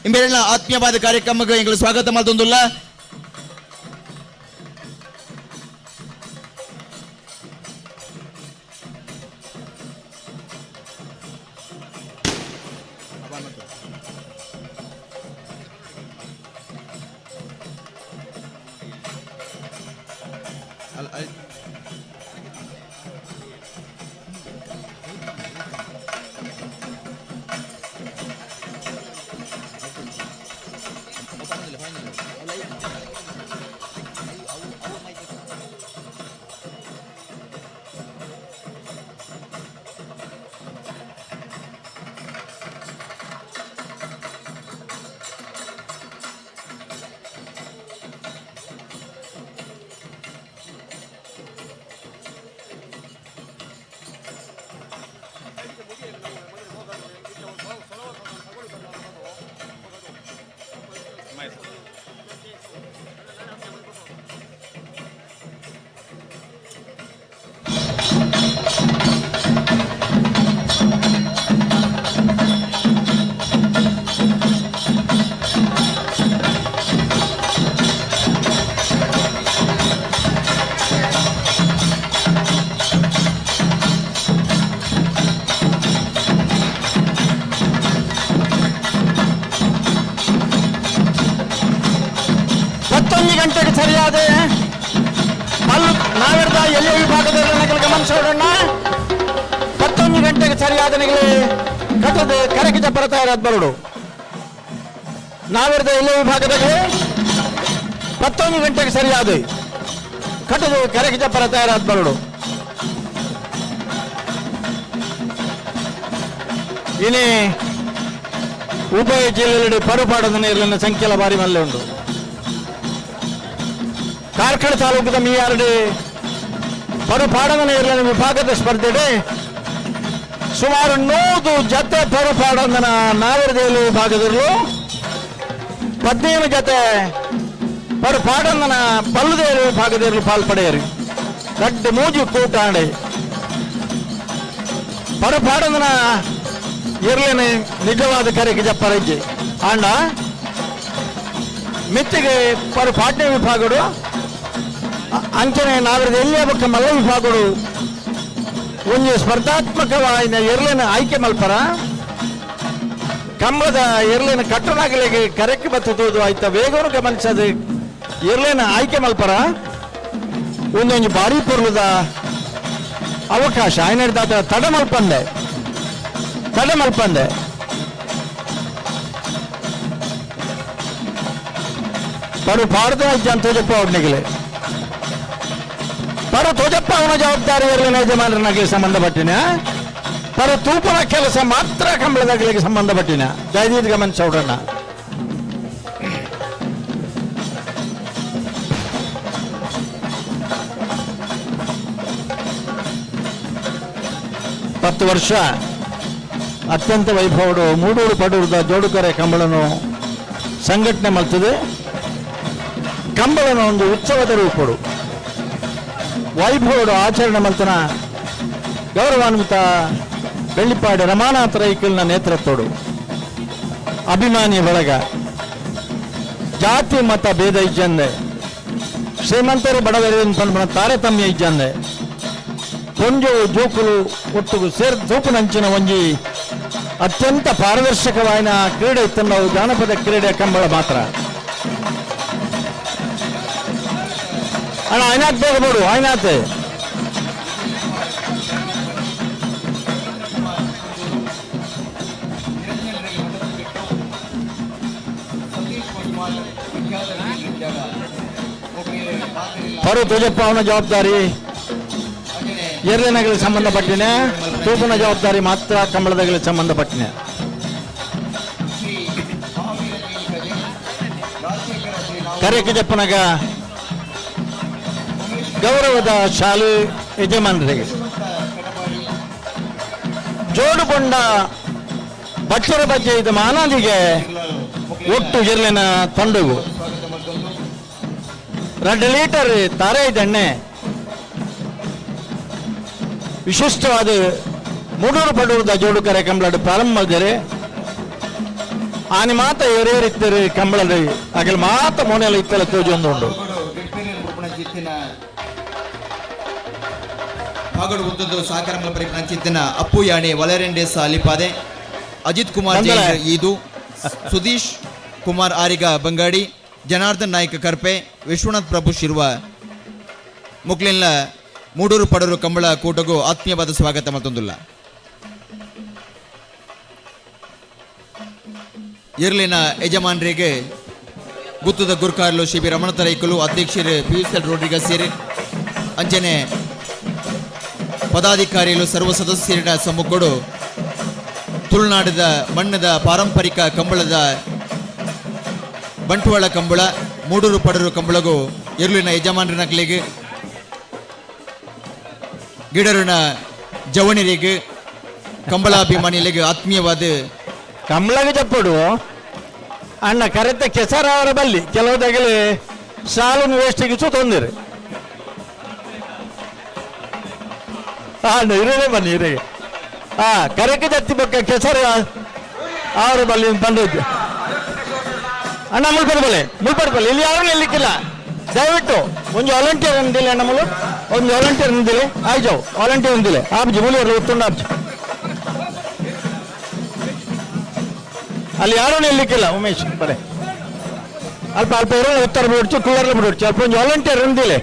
ಮೇರಿನ ಆತ್ಮೀಯವಾದ ಕಾರ್ಯಕ್ರಮಕ್ಕೆ ಎಂಕಲು ಸ್ವಾಗತ ಮಲ್ತೊಂದುಲ್ಲ ವಿಭಾಗದೇ ನಾವಿರ್ದ ಎಲ್ಲ ವಿಭಾಗದಲ್ಲಿ ನಗಲು ಗಮನಿಸೋಣ 11 ಗಂಟೆಗೆ ಸರಿಯಾದ ನಗಲಿ ಕಟ್ಟದ ಕರೆಗಿಜ ಬರ್ತಾ ಇರೋದು ಬರೋಡು ನಾವಿರ್ದ ಎಲ್ಲ ವಿಭಾಗದಲ್ಲಿ 11 ಗಂಟೆಗೆ ಸರಿಯಾದ ಕಟ್ಟದು ಕರೆಗಿಜ ಬರ್ತಾ ಇರೋದು ಬರೋಡು ಇನಿ ಉಭಯ ಜಿಲ್ಲೆಯಲ್ಲಿ ಪರುಪಾಡದ ನೀರಿನ ಸಂಖ್ಯೆಲ ಬಾರಿ ಮಲ್ಲೆ ಉಂಟು ಕಾರ್ಕಳ ತಾಲೂಕದ ಮೀಯಾರಡಿ ಪರುಪಾಡದ ನೀರಿನ ವಿಭಾಗದ ಸ್ಪರ್ಧೆಡೆ ಸುಮಾರು 100 ಜತೆ ಪರುಪಾಡಂದನ ನಾವಿರದೇಲು ವಿಭಾಗದಲ್ಲೂ 15 ಜತೆ ಪರುಪಾಡಂದನ ಬಲ್ಲದೇಲು ವಿಭಾಗದಲ್ಲಿ ಪಾಲ್ಪಡೆಯರು ದೊಡ್ಡ ಮೂಜು ಕೂಟಾಂಡೆ ಪರುಪಾಡಂದನ ಇರ್ಲೇನೆ ನಿಜವಾದ ಕರೆಗೆ ಜಪ್ಪರಜ್ಜೆ ಆಂಡ ಮಿತ್ತಿಗೆ ಪರುಪಾಡ್ಯ ವಿಭಾಗಡು ಅಂಚನೆ ನಾವಿರದ ಎಲ್ಲಿಯ ಬಕ್ಕ ಮಲ್ಲ ವಿಭಾಗಡು ಒಂದು ಸ್ಪರ್ಧಾತ್ಮಕವಾದ ಎರ್ಲೇನ ಆಯ್ಕೆ ಮಲ್ಪರ ಕಂಬದ ಎರ್ಲೇನ ಕಟ್ಟನಾಗಲಿಗೆ ಕರೆಕ್ಕೆ ಬತ್ತದು ಆಯ್ತ ವೇಗವನ್ನು ಗಮನಿಸದೆ ಎರ್ಲೇನ ಆಯ್ಕೆ ಮಲ್ಪರ ಒಂದೊಂದು ಬಾರಿ ಪೂರ್ವದ ಅವಕಾಶ ಆಯ್ನ ತಡ ಮಲ್ಪಂದೆ ಪರು ಪಾಡ್ದ ಇಜ್ಜಾನ್ ತೋಜಪ್ಪ ಅವ್ರನಿಗೆ ಪರ ತೋಜಪ್ಪ ಅವನ ಜವಾಬ್ದಾರಿ ಇರಲಿನ ಯಜಮಾನರನಾಗಲಿ ಸಂಬಂಧಪಟ್ಟಿನ ಪರ ತೂಪನ ಕೆಲಸ ಮಾತ್ರ ಕಂಬಳದಾಗಲಿಗೆ ಸಂಬಂಧಪಟ್ಟಿನ ದಯವಿಟ್ಟು ಗಮನಿಸೋಣ ಹತ್ತು ವರ್ಷ ಅತ್ಯಂತ ವೈಭವಡು ಮೂಡೂರು ಪಡೂರದ ಜೋಡುಕರೆ ಕಂಬಳನು ಸಂಘಟನೆ ಮಾಡ್ತದೆ ಕಂಬಳನ ಒಂದು ಉತ್ಸವದ ರೂಪಡು ವೈಭವಡು ಆಚರಣೆ ಮಲ್ತನ ಗೌರವಾನ್ವಿತ ಬೆಳ್ಳಿಪಾಡಿ ರಮಾನಾಥ ರೈಕಲ್ನ ನೇತೃತ್ವಡು ಅಭಿಮಾನಿ ಬಳಗ ಜಾತಿ ಮತ ಭೇದ ಇಜ್ಜಂದೆ ಶ್ರೀಮಂತರು ಬಡವರ ತಾರತಮ್ಯ ಇಜ್ಜಂದೆ ಕೊಂಜು ಜೋಕುಲು ಒಟ್ಟಿಗೂ ತೂಪುನಂಚಿನ ಒಂಜಿ ಅತ್ಯಂತ ಪಾರದರ್ಶಕವಾದ ಕ್ರೀಡೆ ಇತ್ತನ್ನು ಜಾನಪದ ಕ್ರೀಡೆ ಕಂಬಳ ಮಾತ್ರ ಅಣ್ಣ ಐನಾಥ್ ಬೇಗ ನೋಡು ಐನಾಥ್ ಪರು ತುಜಪ್ಪ ಅವನ ಜವಾಬ್ದಾರಿ ಎರ್ಲಿನಗಳಿಗೆ ಸಂಬಂಧಪಟ್ಟಿನ ತೂಪನ ಜವಾಬ್ದಾರಿ ಮಾತ್ರ ಕಂಬಳದಗಳಿಗೆ ಸಂಬಂಧಪಟ್ಟಿನ ಕರೆಕಿಜಪ್ಪನಗ ಗೌರವದ ಶಾಲೆ ಯಜಮಾನರಿಗೆ ಜೋಡುಕೊಂಡ ಬಚ್ಚರ ಬಗ್ಗೆ ಇದು ಮಾನದಿಗೆ ಒಟ್ಟು ಎರ್ಲಿನ ತಂಡುಗು 2 ಲೀಟರ್ ತಾರೆ ಎಣ್ಣೆ ವಿಶಿಷ್ಟವಾದ ಮೂಡೂರು ಪಡೂರದ ಜೋಡುಕರೆ ಕಂಬಳದ ಪ್ರಾರಂಭ ಮಾಡಿದರೆ ಆನೆ ಮಾತ ಎರೇರಿತ್ತರೆ ಕಂಬಳದ ಆಗಲಿ ಮಾತ ಮೋನೆಲ್ಲ ಇತ್ತಲ್ಲ ತೋಜೊಂದು ಉಂಟು ಪಾಗಡು ಉದ್ದದ್ದು ಸಾಕಾರ ಪರಿಪಂಚಿತ್ತಿನ ಅಪ್ಪು ಯಾಣೆ ವಲರೆಂಡೇಸ ಅಲಿಪಾದೆ ಅಜಿತ್ ಕುಮಾರ್ ಜೈನ್ ಈದು ಸುದೀಶ್ ಕುಮಾರ್ ಆರಿಗ ಬಂಗಾಡಿ ಜನಾರ್ದನ್ ನಾಯ್ಕ ಕರ್ಪೆ ವಿಶ್ವನಾಥ್ ಪ್ರಭು ಶಿರುವ ಮುಕ್ಲಿನ್ಲ ಮೂಡೂರು ಪಡೂರು ಕಂಬಳ ಕೂಟಗೂ ಆತ್ಮೀಯವಾದ ಸ್ವಾಗತ ಮತ್ತೊಂದುಲ್ಲ ಇರ್ಲಿನ ಯಜಮಾನರಿಗೆ ಗುತ್ತದ ಗುರ್ಕಾರ್ಲು ಶ್ರೀ ರಮಣತ ರೈಕಲು ಅಧ್ಯಕ್ಷರು ಪಿಯುಸೆಲ್ ರೋಡ್ರಿಗಸ್ ಸೇರಿ ಅಂಚನೆ ಪದಾಧಿಕಾರಿಗಳು ಸರ್ವ ಸದಸ್ಯರಿನ ಸಮ್ಮುಖಡು ತುಳುನಾಡಿದ ಮಣ್ಣದ ಪಾರಂಪರಿಕ ಕಂಬಳದ ಬಂಟ್ವಾಳ ಕಂಬಳ ಮೂಡೂರು ಪಡೂರು ಕಂಬಳಗೂ ಇರ್ಲಿನ ಯಜಮಾನರನಗಳಿಗೆ ಗಿಡರುನ ಜವಣಿರಿಗೆ ಕಂಬಳಾಭಿಮಾನಿಗಳಿಗೆ ಆತ್ಮೀಯವಾದ ಕಂಬಳಗೆ ಜಪ್ಪಡು ಅಣ್ಣ ಕರೆತ ಕೆಸರ ಅವರ ಬಲ್ಲಿ ಕೆಲವುದಾಗಲಿ ಸಾಲನ್ನು ವೇಸ್ಟಿಗಿಸು ತೊಂದರೆ ಇರೇ ಬನ್ನಿ ಇರೇ ಕರೆಕೆ ಜತ್ತಿ ಬಕ್ಕ ಕೆಸರ ಅವರ ಬಲ್ಲಿ ಬಂದದ್ದು ಅಣ್ಣ ಮುಲ್ಪಡ್ಬಲೆ ಇಲ್ಲಿ ಯಾರು ನಿಲ್ಲಿಕ್ಕಿಲ್ಲ ದಯವಿಟ್ಟು ಒಂದು ವಾಲಂಟಿಯರ್ ಅಂದಿಲ್ಲ ಅಣ್ಣ ಒಂದು ವಾಲಂಟಿಯರ್ ಅಂದಿಲ್ಲ ಆಯ್ತು ವಾಲಂಟಿಯರ್ ಅಂದಿಲ್ಲ ಆಪ್ಜಿ ಮೂಲಿಯರು ಉತ್ತುಂಡ ಆಪ್ಜಿ ಅಲ್ಲಿ ಯಾರೂ ನಿಲ್ಲಿಕ್ಕಿಲ್ಲ ಉಮೇಶ್ ಬರೇ ಅಲ್ಪ ಅಲ್ಪ ಇರೋ ಉತ್ತರ ಬಿಡ್ತು ಕುಳ್ಳರ್ಲು ಬಿಡ್ತು ಅಲ್ಪ ಒಂದು ವಾಲಂಟಿಯರ್ ಉಂದಿಲ್ಲ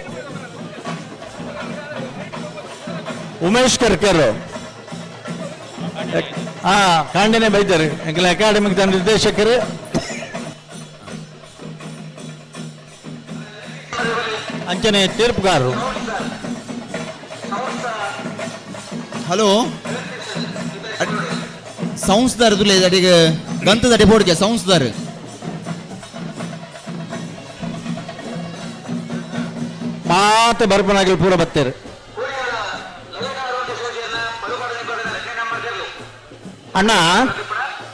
ಉಮೇಶ್ ಕರ್ಕರ್ ಹಾ ಕಾಂಡನೆ ಬೈತಾರೆ ಎಂಕಲ ಅಕಾಡೆಮಿಕ್ ನಿರ್ದೇಶಕರು ಅಂಚನೆ ತೀರ್ಪುಗಾರರು ಹಲೋ ಸಂಸ್ಥಾರ ತುಲೆ ಅಡಿಗೆ ಗಂತದ ಅಡಿ ಬೋಡ್ಗೆ ಸಂಸ್ಥಾರ ಮಾತೆ ಬರ್ಪನಾಗಲಿ ಪೂರ ಬತ್ತೇರು ಅಣ್ಣ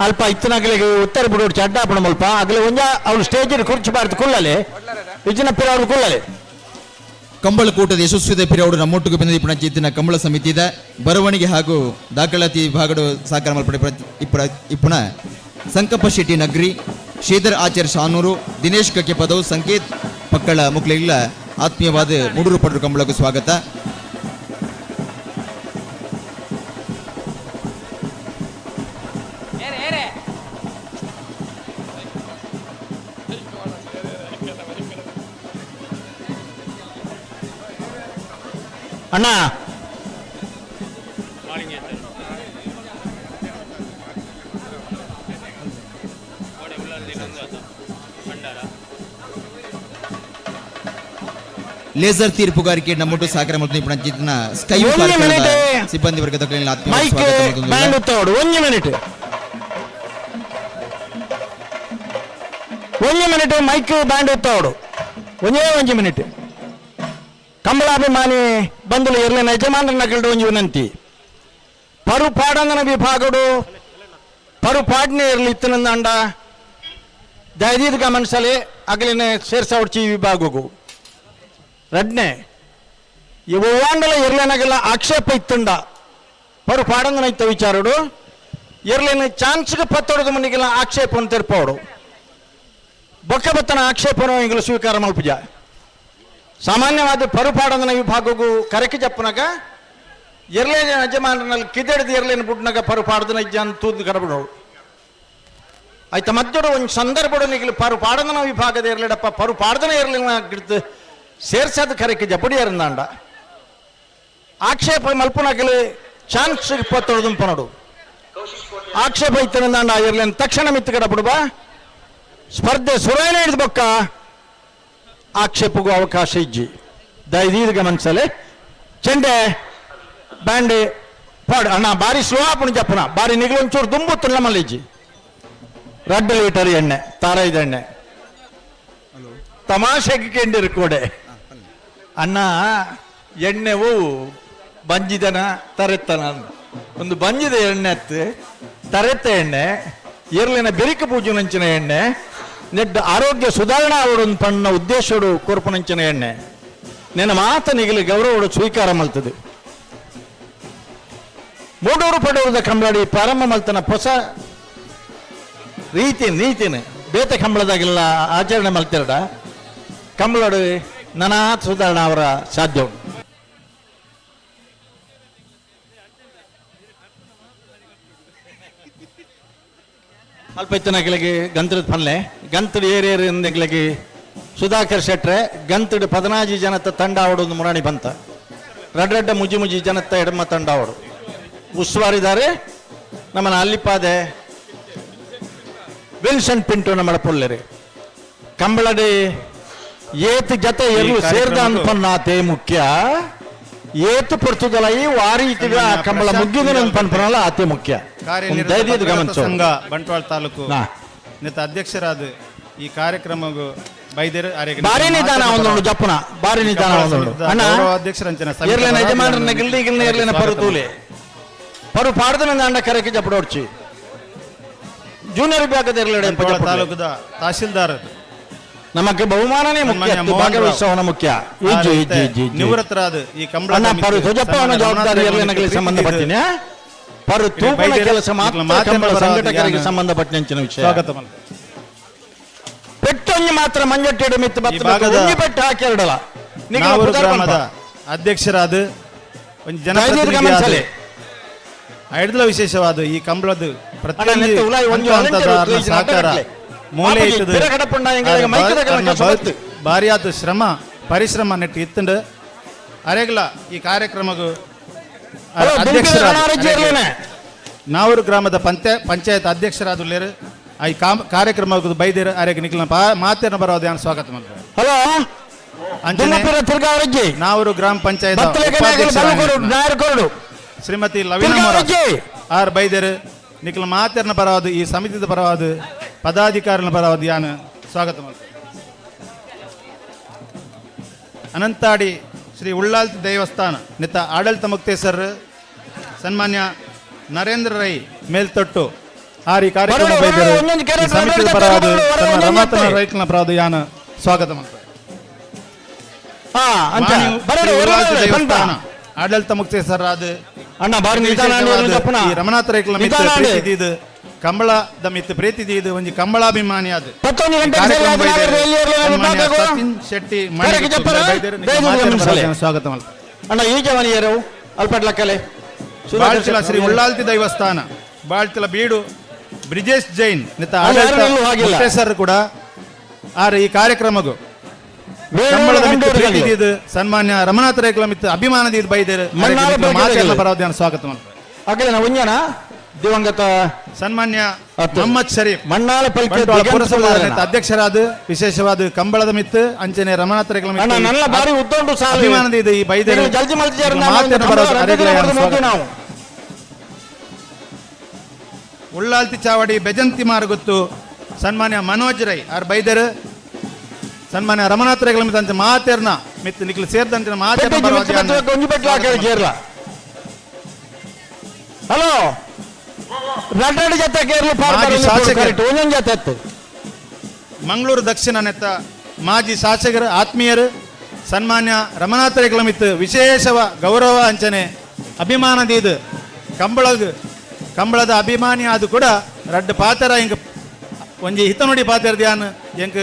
ಅಲ್ಪ ಇತ್ತನಾಗಲಿಗೆ ಉತ್ತರ ಬಿಡೋಡು ಚಡ್ಡಾಪಣ ಮಲ್ಪ ಆಗಲೇ ಒಂಜ ಅವ್ರು ಸ್ಟೇಜಿನ ಕುರ್ಚಿ ಬಾರ್ದು ಕುಳ್ಳಲೆ ಇಜ್ಜಿನ ಪಿರ ಅವ್ರು ಕುಳ್ಳಲೆ ಕಂಬಳ ಕೂಟದ ಯಶಸ್ವಿದ ಪಿರಿಯವರು ನಮ್ಮೊಟ್ಟಿಗೆ ಬಂದಿದ್ದ ಜಿದ್ದಿನ ಕಂಬಳ ಸಮಿತಿದ ಬರವಣಿಗೆ ಹಾಗೂ ದಾಖಲಾತಿ ವಿಭಾಗದ ಸಹಕಾರ ಮಲ್ಪಡೆ ಇಪ್ಪುಣ ಸಂಕಪ್ಪ ಶೆಟ್ಟಿ ನಗ್ರಿ ಶ್ರೀಧರ್ ಆಚಾರ್ಯ ಶಾನೂರು ದಿನೇಶ್ ಕಕ್ಕೆ ಪದವು ಸಂಕೇತ್ ಮಕ್ಕಳ ಮುಕ್ಲಿಲ್ಲ ಆತ್ಮೀಯವಾದ ಮೂಡೂರು ಪಡರು ಕಂಬಳಕ್ಕೆ ಸ್ವಾಗತ. ಅಣ್ಣ ಲೇಸರ್ ತೀರ್ಪುಗಾರಿಕೆ ನಮ್ಮೊಟ್ಟು ಸಹಕಾರ ಮತ್ತು ಜಿದ್ದಿನ ಸ್ಕೈ ಸಿಬ್ಬಂದಿ ವರ್ಗದ ಮೈಕ್ ಬ್ಯಾಂಡ್ ಉತ್ತೋಡು ಒಂದು ಮಿನಿಟ್ ಮೈಕ್ ಬ್ಯಾಂಡ್ ಉತ್ತೋಡು ಒಂದೇ ಮಿನಿಟ್ ಕಂಬಳಾಭಿಮಾನಿ ಬಂಧುలు ಇರಲಿನ ಯಜಮಾನರನ್ನ ಒಂಜಿ ವಿನಂತಿ ಪರು ಪಾಡಂಗನ ವಿಭಾಗಡು ಪರು ಪಾಡ್ನೆ ಇರಲಿ ಇತ್ತನಂದ ದಯದೀದ್ ಗಮನಿಸಲಿ ಅಗಲಿನ ಸೇರ್ಸವಡ್ಚಿ ವಿಭಾಗವು ರಡ್ನೆ ಇವು ವಾಂಡಲ ಇರ್ಲೇನಾಗೆಲ್ಲ ಆಕ್ಷೇಪ ಇತ್ತಂಡ ಪರು ಪಾಡಂಗನ ಇತ್ತ ವಿಚಾರಡು ಇರ್ಲೇನ ಚಾನ್ಸ್ಗೆ ಪತ್ತೊಡದ ಮನೆಗೆಲ್ಲ ಆಕ್ಷೇಪವನ್ನು ತೆರ್ಪೋಡು ಬೊಕ್ಕ ಬತ್ತನ ಆಕ್ಷೇಪವನ್ನು ಈಗಲೂ ಸ್ವೀಕಾರ ಮಲ್ಪುಜ ಸಾಮಾನ್ಯವಾದ ಪರುಪಾಡಂಗನ ವಿಭಾಗಗೂ ಕರೆಕೆ ಜಪ್ಪನಾಗ ಎರ್ಲೇನ ಯಜಮಾನರಲ್ಲಿ ಕಿದೆಡ್ದು ಎರ್ಲೇನ ಬುಡ್ನಾಗ ಪರುಪಾಡದನ ಇಜ್ಜಾನ್ ತೂದು ಕಡಬಿಡೋಳು ಆಯ್ತ ಮದ್ದೊಡು ಒಂದು ಸಂದರ್ಭಡು ನಿಗಲಿ ಪರುಪಾಡಂಗನ ವಿಭಾಗದ ಇರ್ಲಿಡಪ್ಪ ಪರುಪಾಡದನ ಇರ್ಲಿನ ಗಿಡ್ದು ಸೇರ್ಸದ ಕರೆಕೆ ಜಪಡಿ ಇರಂದಾಂಡ ಆಕ್ಷೇಪ ಮಲ್ಪನಾಗಲಿ ಚಾನ್ಸ್ ಇಪ್ಪತ್ತೊಳದು ಪನಡು ಆಕ್ಷೇಪ ಇತ್ತನಂದಾಂಡ ಇರ್ಲೇನ ತಕ್ಷಣ ಮಿತ್ತು ಕಡಬಿಡುವ ಸ್ಪರ್ಧೆ ಸುರೇನ ಹಿಡಿದು ಬೊಕ್ಕ ಆಕ್ಷೇಪಗೂ ಅವಕಾಶ ಇಜ್ಜಿ ದಯದೀದ್ ಗಮನಿಸಲೆ ಚೆಂಡೆ ಬ್ಯಾಂಡೆ ಪಾಡ್ ಅಣ್ಣ ಬಾರಿ ಸ್ಲೋ ಆಪಣ ಜಪ್ಪನ ಬಾರಿ ನಿಗಲೊಂಚೂರು ದುಂಬುತ್ತು ನಮ್ಮಲ್ಲಿ ಇಜ್ಜಿ ರೆಡ್ ಲೀಟರ್ ಎಣ್ಣೆ ತಾರೈದ ಎಣ್ಣೆ ತಮಾಷೆಗೆ ಕೆಂಡಿರು ಕೋಡೆ ಅಣ್ಣ ಎಣ್ಣೆವು ಬಂಜಿದನ ತರೆತ್ತನ ಒಂದು ಬಂಜಿದ ಎಣ್ಣೆ ಅತ್ತು ತರೆತ್ತ ಎಣ್ಣೆ ಏರ್ಲಿನ ಬೆರಿಕೆ ಪೂಜೆನಂಚಿನ ಎಣ್ಣೆ ನೆಡ್ ಆರೋಗ್ಯ ಸುಧಾರಣಾ ಅವರೊಂದು ಪಣ್ಣ ಉದ್ದೇಶಡು ಕೋರ್ಪಣಂಚಿನ ಎಣ್ಣೆ ನಿನ್ನ ಮಾತ ನಿಗಲಿ ಗೌರವಡು ಸ್ವೀಕಾರ ಮಲ್ತದೆ ಮೂಡೂರು ಪಡೆಯುವುದ ಕಂಬಳಾಡಿ ಪ್ರಾರಂಭ ಮಲ್ತನ ಹೊಸ ನೀತಿನ ಬೇತ ಕಂಬಳದಾಗೆಲ್ಲ ಆಚರಣೆ ಮಲ್ತಿರಡ ಕಂಬಳಾಡು ನನಾತ್ ಸುಧಾರಣಾ ಅವರ ಸಾಧ್ಯ ಉಂಟು ಅಲ್ಪ ಇತ್ತನಗಳಿಗೆ ಗಂತದ ಪಲ್ಲೆ ಗಂತಡು ಏರಿಯರಿಗೆ ಸುಧಾಕರ್ ಶೆಟ್ರೆ ಗಂತಡು 15 ಜನತ ತಂಡ ಆವಡೊಂದು ಮುರಾಣಿ ಬಂತ ರಡ್ಡ ಮುಜಿ ಜನತ ಎಡಮ ತಂಡ ಆವಡು ಉಸ್ತುವಾರಿದ್ದಾರೆ ನಮ್ಮನ ಅಲ್ಲಿಪಾದೆ ವಿಲ್ಸನ್ ಪಿಂಟು ನಮ್ಮ ಪೊಲ್ಲೆರೆ ಕಂಬಳಡಿ ಏತ್ ಜತೆ ಎರಡು ಸೇರ್ದ ಅನ್ಪನ್ನಾತೆ ಮುಖ್ಯ ಏತು ಪಡ್ತದಲ್ಲ ಈ ವಾರಿ ಇತ್ತಿಗ ಕಂಬಳ ಮುಗ್ಗಿದ ಅನ್ಪನ್ಪನಲ್ಲ ಅತಿ ಮುಖ್ಯ ದಯವಿಟ್ಟು ಗಮನಿಸು ಸಂಘ ಬಂಟ್ವಾಳ ತಾಲೂಕು ನಿತ ಅಧ್ಯಕ್ಷರಾದ ಈ ಕಾರ್ಯಕ್ರಮಗೂ ಬೈದೇರು ಬಾರಿ ನಿಧಾನ ಒಂದು ಜಪ್ಪನ ಬಾರಿ ನಿಧಾನ ಒಂದು ಅಣ್ಣ ಅಧ್ಯಕ್ಷರಂಚನ ಇರ್ಲೇನ ಯಜಮಾನರನ್ನ ಗಿಲ್ದಿ ಇರ್ಲೇನ ಪರುತೂಲೆ ಪರು ಪಾಡ್ದನ ಅಂಡ ಕರೆಕೆ ಜಪ್ಪಡೋಡ್ಚಿ ಜೂನಿಯರ್ ವಿಭಾಗದ ಇರ್ಲೇಡೆ ತಾಲೂಕದ ತಹಶೀಲ್ದಾರ್ ನಮಗೆ ಬಹುಮಾನನೇ ಮುಖ್ಯ ಭಾಗವಹಿಸೋಣ ಮುಖ್ಯ ನಿವೃತ್ತರಾದ ಈ ಕಂಬಳ ಪರು ಧ್ವಜಪ್ಪವನ ಜವಾಬ್ದಾರಿ ಇರ್ಲೇನಗಳಿಗೆ ಸಂಬಂಧಪಟ್ಟಿನ ಪರು ತೂಪನ ಕೆಲಸ ಮಾತ್ರ ಸಂಘಟಕರಿಗೆ ಸಂಬಂಧಪಟ್ಟಂಚಿನ ವಿಷಯ ಪೆಟ್ಟೊಂಜಿ ಮಾತ್ರ ಮಂಜಟ್ಟಿಡು ಮಿತ್ತು ಬತ್ತ ಪೆಟ್ಟು ಹಾಕಿರಡಲ್ಲ ಗ್ರಾಮದ ಅಧ್ಯಕ್ಷರಾದ ಒಂದು ಜನಪ್ರತಿನಿಧಿ ಐದಲ ವಿಶೇಷವಾದ ಈ ಕಂಬಳದ ಸಹಕಾರ ಮೂಲೆ ಇತ್ತದು ಭಾರಿ ಆತು ಪರಿಶ್ರಮ ನೆಟ್ಟು ಇತ್ತಂಡು ಅರೆಗ್ಲ ಈ ಕಾರ್ಯಕ್ರಮಗೂ ಅಧ್ಯಕ್ಷರಾದ ನಾವೂರು ಗ್ರಾಮದ ಪಂಚಾಯತ್ ಅಧ್ಯಕ್ಷರಾದುಲ್ಲೇರು ಈ ಕಾರ್ಯಕ್ರಮಕ್ಕೂ ಬೈದೇರು ಅರೆಗೆ ನಿಖಿಲ ಮಾತೇನ ಬರೋದು ನಾನು ಸ್ವಾಗತ ಮಾಡ್ತಾರೆ. ಹಲೋ ಅಂಚನೆ ನಾವೂರು ಗ್ರಾಮ ಪಂಚಾಯತ್ ಶ್ರೀಮತಿ ಲವೀನಾ ಆರ್ ಬೈದೇರು ನಿಖಿಲ ಮಾತೇರ್ನ ಪರವಾದ ಈ ಸಮಿತಿದ ಪರವಾದ ಪದಾಧಿಕಾರಿಗಳ ಪರವಾದ ಯಾನು ಸ್ವಾಗತ ಮಾಡ್ತಾರೆ. ಅನಂತಾಡಿ ಶ್ರೀ ಉಳ್ಳಾಲ್ತಿ ದೇವಸ್ಥಾನ ನಿತ್ತ ಆಡಳಿತ ಮುಕ್ತೇಸರ್ ಸನ್ಮಾನ್ಯ ನರೇಂದ್ರ ರೈ ಮೇಲ್ತೊಟ್ಟು ಆರ್ ಈ ಕಾರ್ಯಕ್ರಮ ಸಮಿತಿಯ ಪರವಾದ ರಮಾತನ ರೈತನ ಪರವಾದ ಯಾನು ಸ್ವಾಗತ ಮಾಡ್ತಾರೆ. ದೇವಸ್ಥಾನ ಆಡಳಿತ ಮುಕ್ತೇಸರ್ ಆದ ರಮನಾಥ ರೈಕಲ ಮಿತ್ರ ಕಂಬಳದ ಮಿತ್ತು ಪ್ರೀತಿದು ಒಂಜಿ ಕಂಬಳಾಭಿಮಾನಿ ಆದ ಸಚಿನ್ ಶೆಟ್ಟಿ ಸ್ವಾಗತ ಬಾಳ್ತಿಲ ಶ್ರೀ ಉಳ್ಳಾಲ್ತಿ ದೇವಸ್ಥಾನ ಬಾಳ್ತಿಲ ಬೀಡು ಬ್ರಿಜೇಶ್ ಜೈನ್ ನಿತ್ತ ಆಡಳಿತ ಕೂಡ ಆರ್ ಈ ಕಾರ್ಯಕ್ರಮಗೂ ಕಂಬಳದ ಮಿತ್ತು ಪ್ರೀತಿದು ಸನ್ಮಾನ್ಯ ರಮನಾಥ ರೈಕಲ ಮಿತ್ತು ಅಭಿಮಾನದ ಬೈದೇರು ಪರವಾದ ಸ್ವಾಗತ ಮಾಡ್ತಾರೆ. ದಿವಂಗತ ಸನ್ಮಾನ್ಯ ಮೊಹಮ್ಮದ್ ಶರೀಫ್ ಪುರಸಭಾ ಅಧ್ಯಕ್ಷರಾದ ವಿಶೇಷವಾದ ಕಂಬಳದ ಮಿತ್ತು ಅಂಚನೆ ರಮನಾಥ ಅಭಿಮಾನದ ಇದೆ ಈ ಬೈದೇರು ಉಳ್ಳಾಲ್ತಿ ಚಾವಡಿ ಬೆಜಂತಿ ಮಾರುಗುತ್ತು ಸನ್ಮಾನ್ಯ ಮನೋಜ್ ರೈ ಆರ್ ಬೈದೇರು ಸನ್ಮಾನ್ಯ ರಮನಾಥ ರೈಕಲ ಮಿತ್ತು ಅಂಚೆ ಮಾತೇರ್ನ ಮಿತ್ತು ನಿಖಿಲ್ ಸೇರಿದಂತೆ ಹಲೋ ಮಂಗಳೂರು ದಕ್ಷಿಣ ನೆತ್ತ ಮಾಜಿ ಶಾಸಕರು ಆತ್ಮೀಯರು ಸನ್ಮಾನ್ಯ ರಮನಾಥ ರೈಕಲ ಮಿತ್ತು ವಿಶೇಷವ ಗೌರವ ಅಂಚನೆ ಅಭಿಮಾನದ ಕಂಬಳದ ಅಭಿಮಾನಿ ಆದ ಕೂಡ ರಡ್ಡು ಪಾತ್ರ ಇಂಕ ಒಂಜಿ ಹಿತನುಡಿ ಪಾತ್ರ ಯಾನ್ ಎಂಕ್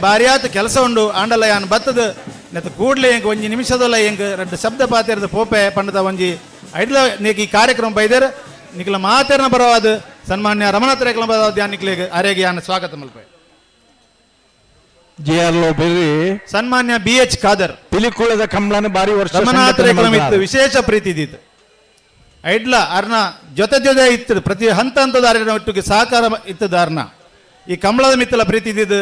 ಬಾರಿಯಾತ ಕೆಲಸ ಉಂಡು ಆಂಡಲ ಯಾನ್ ಬತ್ತದ ನೆತ್ತ ಕೂಡ್ಲೆ ಎಂಕ್ ಒಂಜಿ ನಿಮಿಷದಲ್ಲ ಎಂಕ್ ರಡ್ಡು ಶಬ್ದ ಪಾತ್ರದ ಪೋಪೆ ಪಂಡದ ಒಂಜಿ ಐಡ್ಲ ನೀಕ್ ಈ ಕಾರ್ಯಕ್ರಮ ಬೈದೇರು ನಿಖಿಲ ಮಾತೇರ್ನ ಬರವಾದ ಸನ್ಮಾನ್ಯ ರಮನಾಥ ರೈಕಲ ಬರವಾದ ನಿಖಿಲಿಗೆ ಅರೆಗೆ ಯಾನ ಸ್ವಾಗತ ಮಲ್ಪೆ. ಸನ್ಮಾನ್ಯ BH ಖಾದರ್ ಪಿಲಿಕುಳದ ಕಂಬಳನ ಬಾರಿ ವರ್ಷ ರಮನಾಥ ರೈಕಲ ಮಿತ್ತು ವಿಶೇಷ ಪ್ರೀತಿ ಇದ್ದಿತ್ತು ಐಡ್ಲ ಅರ್ನ ಜೊತೆ ಇತ್ತು ಪ್ರತಿ ಹಂತದ ಅರಿನ ಒಟ್ಟಿಗೆ ಸಹಕಾರ ಇತ್ತದ ಅರ್ನ ಈ ಕಂಬಳದ ಮಿತ್ತಲ ಪ್ರೀತಿ ಇದ್ದಿದ್ದು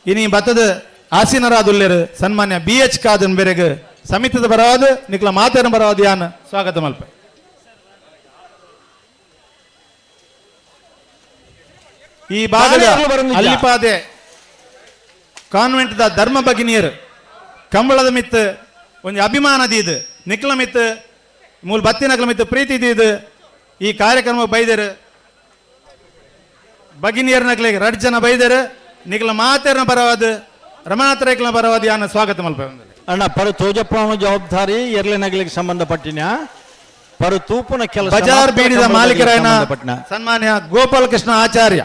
ಇನಿ ಬತ್ತದ ಆಸೀನರಾದುಲ್ಲೇರು ಸನ್ಮಾನ್ಯ BH ಖಾದರ್ ಬೇರೆಗೆ ಸಮಿತಿದ ಬರವಾದ ನಿಖಿಲ ಮಾತೇನ ಬರವಾದ ಯಾನ ಸ್ವಾಗತ ಮಲ್ಪೆ. ಈ ಭಾಗದ ಅಲ್ಲಿಪಾದೆ ಕಾನ್ವೆಂಟ್ದ ಧರ್ಮ ಭಗಿನಿಯರು ಕಂಬಳದ ಮಿತ್ತು ಒಂದು ಅಭಿಮಾನದ ಇದು ನಿಖಿಲ ಮಿತ್ತು ಮೂಲ ಬತ್ತಿನಕಲ ಮಿತ್ತು ಪ್ರೀತಿ ಇದು ಈ ಕಾರ್ಯಕ್ರಮ ಬೈದರು ಭಗಿನಿಯರ ನಕಲಿಗೆ 2 ಜನ ಬೈದರು ನಿಖಿಲ ಮಾತೇರ್ನ ಬರವಾದ ರಮನಾಥ ರೈಕಲ ಬರವಾದ ಯಾನ ಸ್ವಾಗತ ಮಲ್ಪೆ. ಅಣ್ಣ ಪರ ತೋಜಪ್ಪನ ಜವಾಬ್ದಾರಿ ಎರಲಿನಗಳಿಗೆ ಸಂಬಂಧಪಟ್ಟಿನ ಪರ ತೂಪನ ಕೆಲಸ ಬಜಾರ್ ಬೀಡಿದ ಮಾಲೀಕರಾಯನ ಸನ್ಮಾನ್ಯ ಗೋಪಾಲಕೃಷ್ಣ ಆಚಾರ್ಯ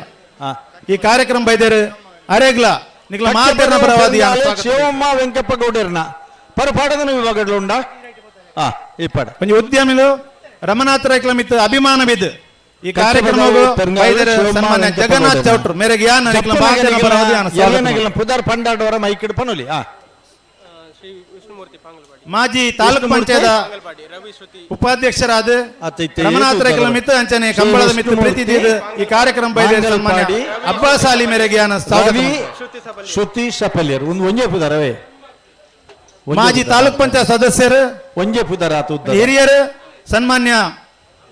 ಈ ಕಾರ್ಯಕ್ರಮ ಬೈದೇರು ಅರೆಗ್ಲ ನಿಖಿಲ ಮಾತೇರ್ನ ಬರವಾದ ಶಿವಮ್ಮ ವೆಂಕಪ್ಪ ಗೌಡರ್ನ ಪರ ಪಾಠದ ವಿಭಾಗಗಳು ಉಂಡ ಈ ಪಾಠ ಕೊಂಚ ಉದ್ಯಮಿಲು ರಮನಾಥ ರೈಕಲ ಮಿತ್ತು ಅಭಿಮಾನವಿದ್ದು ಈ ಕಾರ್ಯಕ್ರಮ ಸನ್ಮಾನ್ಯ ಜಗನ್ನಾಥ್ ಚೌಟ್ರು ಮೇರೆಗೆ ಯಾನ ನಿಖಿಲ ಮಾತೇರ್ನ ಬರವಾದ ಯಾನ ಪುದರ್ ಪಂಡಾಡವರ ಮೈಕಿಡ್ ಪನುಲಿ ಮಾಜಿ ತಾಲೂಕು ಪಂಚಾಯತ್ ಉಪಾಧ್ಯಕ್ಷರಾದ ರಮನಾಥ ರೈಕಲ ಮಿತ್ತು ಅಂಚನೆ ಕಂಬಳದ ಮಿತ್ತು ಪ್ರೀತಿ ಈ ಕಾರ್ಯಕ್ರಮ ಬೈದೇರು ಅಬ್ಬಾಸ್ ಅಲಿ ಮೇರೆಗೆ ಶ್ರುತಿ ಸಫಲ್ಯರು ಒಂದೇ ಪುದರವೇ ಮಾಜಿ ತಾಲೂಕ್ ಪಂಚಾಯತ್ ಸದಸ್ಯರು ಒಂದೇ ಪುದರ ಹಿರಿಯರು ಸನ್ಮಾನ್ಯ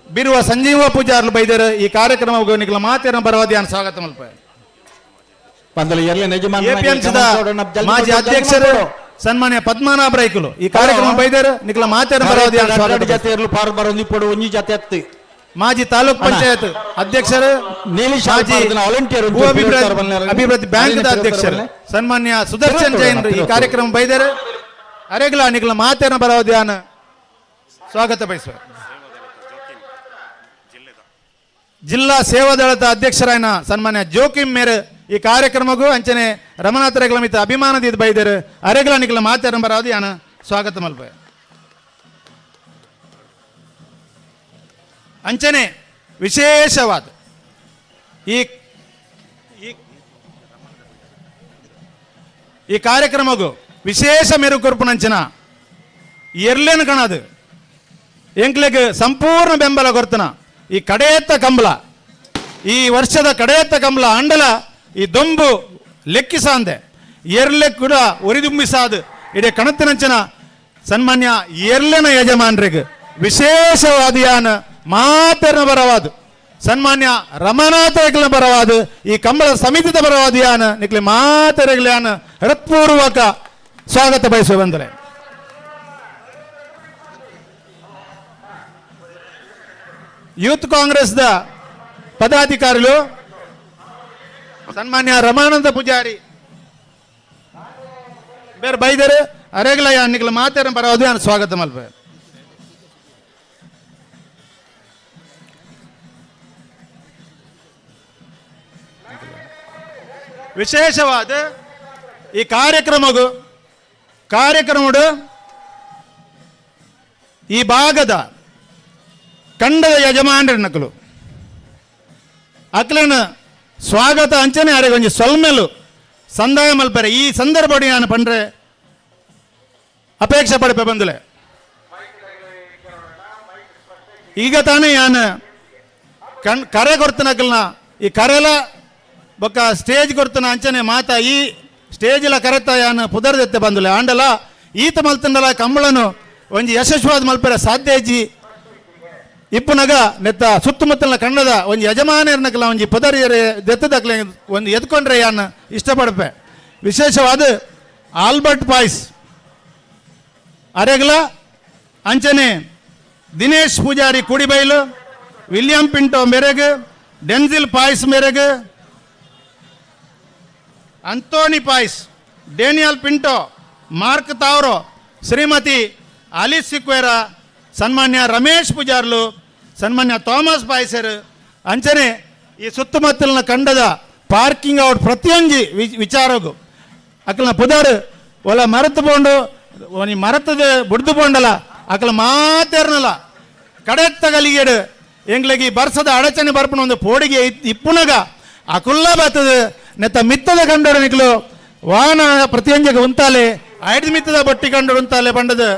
ಬಿರುವ ಸಂಜೀವ ಪೂಜಾರ್ಲು ಬೈದರು ಈ ಕಾರ್ಯಕ್ರಮ ನಿಖಿಲ ಮಾತೇರ್ನ ಬರವಾದ ಯಾನ್ ಸ್ವಾಗತ ಮಲ್ಪ. ಮಾಜಿ ಅಧ್ಯಕ್ಷರು ಸನ್ಮಾನ್ಯ ಪದ್ಮನಾಭ ರೈಕುಲು ಈ ಕಾರ್ಯಕ್ರಮ ಬೈದರು ನಿಖಿಲ ಮಾತೇರ್ನ ಬರವಾದ ಯಾನ್ ಸ್ವಾಗತ ಜತೆಯರ್ಲು ಪಾರ್ ಬರೋದು ಪಡು ಒಂಜಿ ಜತೆ ಹತ್ತು ಮಾಜಿ ತಾಲೂಕ್ ಪಂಚಾಯತ್ ಅಧ್ಯಕ್ಷರು ಅಭಿವೃದ್ಧಿ ಬ್ಯಾಂಕ್ ಅಧ್ಯಕ್ಷರು ಸನ್ಮಾನ್ಯ ಸುದರ್ಶನ್ ಜೈನ್ ಈ ಕಾರ್ಯಕ್ರಮ ಬೈದರು ಅರೆಗ್ಲ ನಿಖಿಲ ಮಾತೇರ್ನ ಬರವಾದ ಯಾನ್ ಸ್ವಾಗತ ಬಯಸುವ. ಜಿಲ್ಲಾ ಸೇವಾದಳದ ಅಧ್ಯಕ್ಷರಾಯನ ಸನ್ಮಾನ್ಯ ಜೋಕಿಂ ಮೇರೆ ಈ ಕಾರ್ಯಕ್ರಮಗೂ ಅಂಚನೆ ರಮನಾಥ ರೈಕಲ ಮಿತ್ತು ಅಭಿಮಾನದ ಬೈದರು ಅರೆಗ್ಲ ನಿಖಿಲ ಮಾತೇರ್ನ ಬರವಾದ ಯಾನ್ ಸ್ವಾಗತ ಮಲ್ಪೆ. ಅಂಚನೆ ವಿಶೇಷವಾದ ಈ ಈ ಕಾರ್ಯಕ್ರಮಗೂ ವಿಶೇಷ ಮೆರುಗು ಕೊರ್ಪುನಂಚಿನ ಎರ್ಲೇನು ಕಾಣದು ಎಂಕ್ಲೆಗೆ ಸಂಪೂರ್ಣ ಬೆಂಬಲ ಕೊರ್ತನ ಈ ಕಡೆಯತ್ತ ಕಂಬಳ ಈ ವರ್ಷದ ಕಡೆಯತ್ತ ಕಂಬಳ ಅಂಡಲ ಈ ದೊಂಬು ಲೆಕ್ಕಿಸಾಂದೆ ಎರ್ಲೆ ಕೂಡ ಒರಿದುಂಬಿಸಾದು ಇಡೀ ಕಣತ್ತಿನಂಚಿನ ಸನ್ಮಾನ್ಯ ಎರ್ಲೆನ ಯಜಮಾನ್ರಿಗೆ ವಿಶೇಷವಾದಿಯಾನ ಮಾತೆರ್ನ ಬರವಾದು ಸನ್ಮಾನ್ಯ ರಮನಾಥ ಹೆಗ್ಲ ಬರವಾದು ಈ ಕಂಬಳ ಸಮಿತಿದ ಬರವಾದಿಯಾನ ನಿಕ್ಲೆ ಮಾತೆರೆಗ್ಲಾನ ಹೃತ್ಪೂರ್ವಕ ಸ್ವಾಗತ ಬಯಸುವ ಬಂದರೆ ಯೂತ್ ಕಾಂಗ್ರೆಸ್ ದ ಪದಾಧಿಕಾರಿಗಳು ಸನ್ಮಾನ್ಯ ರಮಾನಂದ ಪೂಜಾರಿ ಬೇರೆ ಬೈದರೆ ಅರೆಗ್ಲ ನಿಕ್ಲ ಮಾತೆರ ಬರವಾದು ನಾನು ಸ್ವಾಗತ ಮಲ್ಪೆ ವಿಶೇಷವಾದ ಈ ಕಾರ್ಯಕ್ರಮದ ಈ ಭಾಗದ ಕಂಡದ ಯಜಮಾನರ ನಕಲು ಅಕ್ಲೇನ ಸ್ವಾಗತ ಅಂಚನೆ ಅರೆಗೆ ಒಂಜಿ ಸೊಲ್ಮೆಲು ಸಂದಾಯ ಮಲ್ಪರೆ ಈ ಸಂದರ್ಭ ನಾನು ಪಂಡ್ರೆ ಅಪೇಕ್ಷೆ ಪಡಪೆ ಬಂದಲೆ ಈಗ ತಾನೇ ಯಾನು ಕರೆ ಕೊಡ್ತನಕಲ್ನ ಈ ಕರೆಲ ಬೊಕ್ಕ ಸ್ಟೇಜ್ ಕೊಡ್ತಾನ ಅಂಚನೆ ಮಾತಾ ಈ ಸ್ಟೇಜಿಲ ಕರೆತ ಯಾನು ಪುದರ್ದೆತ್ತೆ ಬಂದಲೆ ಆಂಡಲ ಈತ ಮಲ್ತಂಡಲ ಕಂಬಳನು ಒಂಜಿ ಯಶಸ್ವಾದ ಮಲ್ಪರೆ ಸಾಧ್ಯ ಇಜ್ಜಿ ಇಪ್ಪುನಗ ನೆತ್ತ ಸುತ್ತಮುತ್ತಲಿನ ಕನ್ನಡದ ಒಂದು ಯಜಮಾನರ್ನಕಲ ಒಂಜಿ ಪದರ್ ದೆತ್ತದಕ್ಲೆ ಒಂದು ಎದ್ಕೊಂಡ್ರೆ ಯಾನು ಇಷ್ಟಪಡಪೆ ವಿಶೇಷವಾದ ಆಲ್ಬರ್ಟ್ ಪಾಯ್ಸ್ ಅರೆಗ್ಲ ಅಂಚನೆ ದಿನೇಶ್ ಪೂಜಾರಿ ಕುಡಿಬೈಲು ವಿಲಿಯಂ ಪಿಂಟೋ ಮೆರೆಗ್ ಡೆನ್ಸಿಲ್ ಪಾಯ್ಸ್ ಮೆರೆಗ್ Anthony Pais Daniel Pinto Mark Tauro Shrimati Alice Sequeira ಸನ್ಮಾನ್ಯ ರಮೇಶ್ ಪೂಜಾರ್ಲು ಸನ್ಮಾನ್ಯ ಥಾಮಸ್ ಪಾಯ್ಸರ್ ಅಂಚನೆ ಈ ಸುತ್ತಮುತ್ತಲಿನ ಕಂಡದ ಪಾರ್ಕಿಂಗ್ ಔಟ್ ಪ್ರತಿಯೊಂದು ವಿಚಾರಗೂ ಅಕ್ಕಲ್ನ ಪುದಾರ್ ಒಲ ಮರತು ಬೋಂಡು ಒನಿ ಮರತದ ಬುಡ್ದು ಬೋಂಡಲ ಅಕ್ಕಲ ಮಾತೇರ್ನಲ್ಲ ಕಡೆತ್ತ ಗಲಿಗೇಡು ಎಂಗ್ಲಗಿ ಬರ್ಸದ ಅಡಚಣೆ ಬರ್ಪಣ ಒಂದು ಪೋಡಿಗೆ ಇಪ್ಪುನಗ ಅಕುಲ್ಲ ಬರ್ತದ ನೆತ್ತ ಮಿತ್ತದ ಕಂಡರು ನಿಕ್ಲು ವಾಹನ ಪ್ರತಿಯೊಂದಿಗೆ ಉಂತಾಲೆ ಐದು ಮಿತ್ತದ ಬಟ್ಟಿ ಕಂಡರು ಉಂತಾಲೆ ಬಂಡದು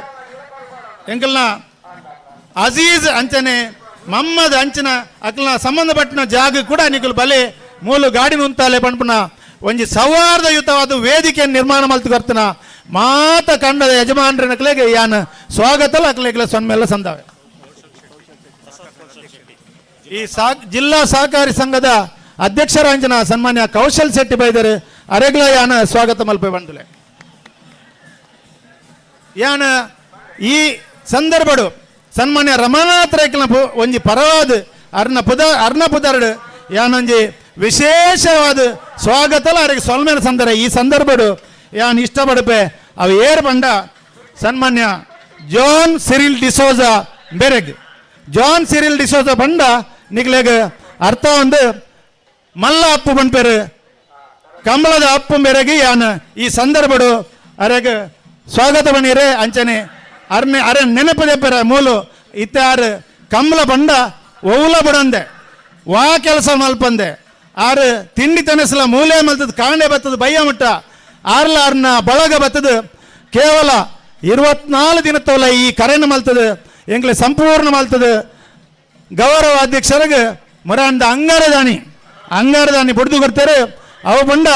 ಎಂಕಲ್ನ ಅಜೀಜ್ ಅಂಚನೆ ಮಮ್ಮದ್ ಅಂಚನ ಅಕ್ಲನ ಸಂಬಂಧಪಟ್ಟಿನ ಜಾಗ ಕೂಡ ನಿಕಲು ಬಲೆ ಮೂಲು ಗಾಡಿನ ಉಂತಾಲೆ ಪಂಪನ ಒಂಜಿ ಸೌಹಾರ್ದಯುತವಾದ ವೇದಿಕೆ ನಿರ್ಮಾಣ ಮಲ್ತು ಕರ್ತನ ಮಾತ ಕಂಡದ ಯಜಮಾನ್ರ ನಕಲೆಗೆ ಯಾನ್ ಸ್ವಾಗತಲ ಅಕ್ಲೆಗ್ಲ ಸೊನ್ಮೆಲ್ಲ ಸಂದಾವೆ ಈ ಜಿಲ್ಲಾ ಸಹಕಾರಿ ಸಂಘದ ಅಧ್ಯಕ್ಷರಾಂಜನ ಸನ್ಮಾನ್ಯ ಕೌಶಲ್ ಶೆಟ್ಟಿ ಬೈದರೆ ಅರೆಗ್ಲ ಯಾನ ಸ್ವಾಗತ ಮಲ್ಪೆ ಬಂದುಲೆ ಯಾನ ಈ ಸಂದರ್ಭಡು ಸನ್ಮಾನ್ಯ ರಮನಾಥ ರೇಖಲ ಒಂಜಿ ಪರವಾದ ಅರ್ನ ಪುದರ್ಡ್ ಯಾನೊಂಜಿ ವಿಶೇಷವಾದ ಸ್ವಾಗತಲ ಅರೆಗೆ ಸೊಲ್ಮೇನ ಸಂದರ ಈ ಸಂದರ್ಭಡು ಯಾನ್ ಇಷ್ಟಪಡಪೆ ಅವು ಏರ್ ಬಂಡ ಸನ್ಮಾನ್ಯ ಜಾನ್ ಸಿರಿಲ್ ಡಿಸೋಜಾ ಬೆರೆಗ್ ಜಾನ್ ಸಿರಿಲ್ ಡಿಸೋಜಾ ಬಂಡ ನಿಗ್ಲೆಗ್ ಅರ್ಥ ಒಂದು ಮಲ್ಲ ಅಪ್ಪು ಬಂಡ್ಪೇರು ಕಂಬಳದ ಅಪ್ಪು ಮೇರೆಗೆ ಯಾನ್ ಈ ಸಂದರ್ಭಡು ಅರೆಗೆ ಸ್ವಾಗತ ಬಣ್ಣಿರೆ ಅಂಚನೆ ಅರೆ ನೆನಪದೆಪ್ಪರ ಮೂಲು ಇತ್ತಾರು ಕಂಬಳ ಬಂಡ ಒವ್ಲ ಬಿಡಂದೆ ವಾ ಕೆಲಸ ಮಲ್ಪಂದೆ ಆರು ತಿಂಡಿ ತನಸಲ ಮೂಲೆ ಮಲ್ತದ ಕಾಂಡೆ ಬತ್ತದ ಬಯ್ಯ ಮುಟ್ಟ ಆರ್ನ ಬಳಗ ಬತ್ತದ ಕೇವಲ 24 ದಿನತ್ತವಲ್ಲ ಈ ಕರೆನ ಮಲ್ತದ ಎಂಗ್ಲೆ ಸಂಪೂರ್ಣ ಮಲ್ತದ ಗೌರವ ಅಧ್ಯಕ್ಷರಿಗೆ ಮರಾಂದ ಅಂಗಾರದಾನಿ ಬುಡ್ದು ಕೊಡ್ತಾರೆ ಅವು ಬಂಡ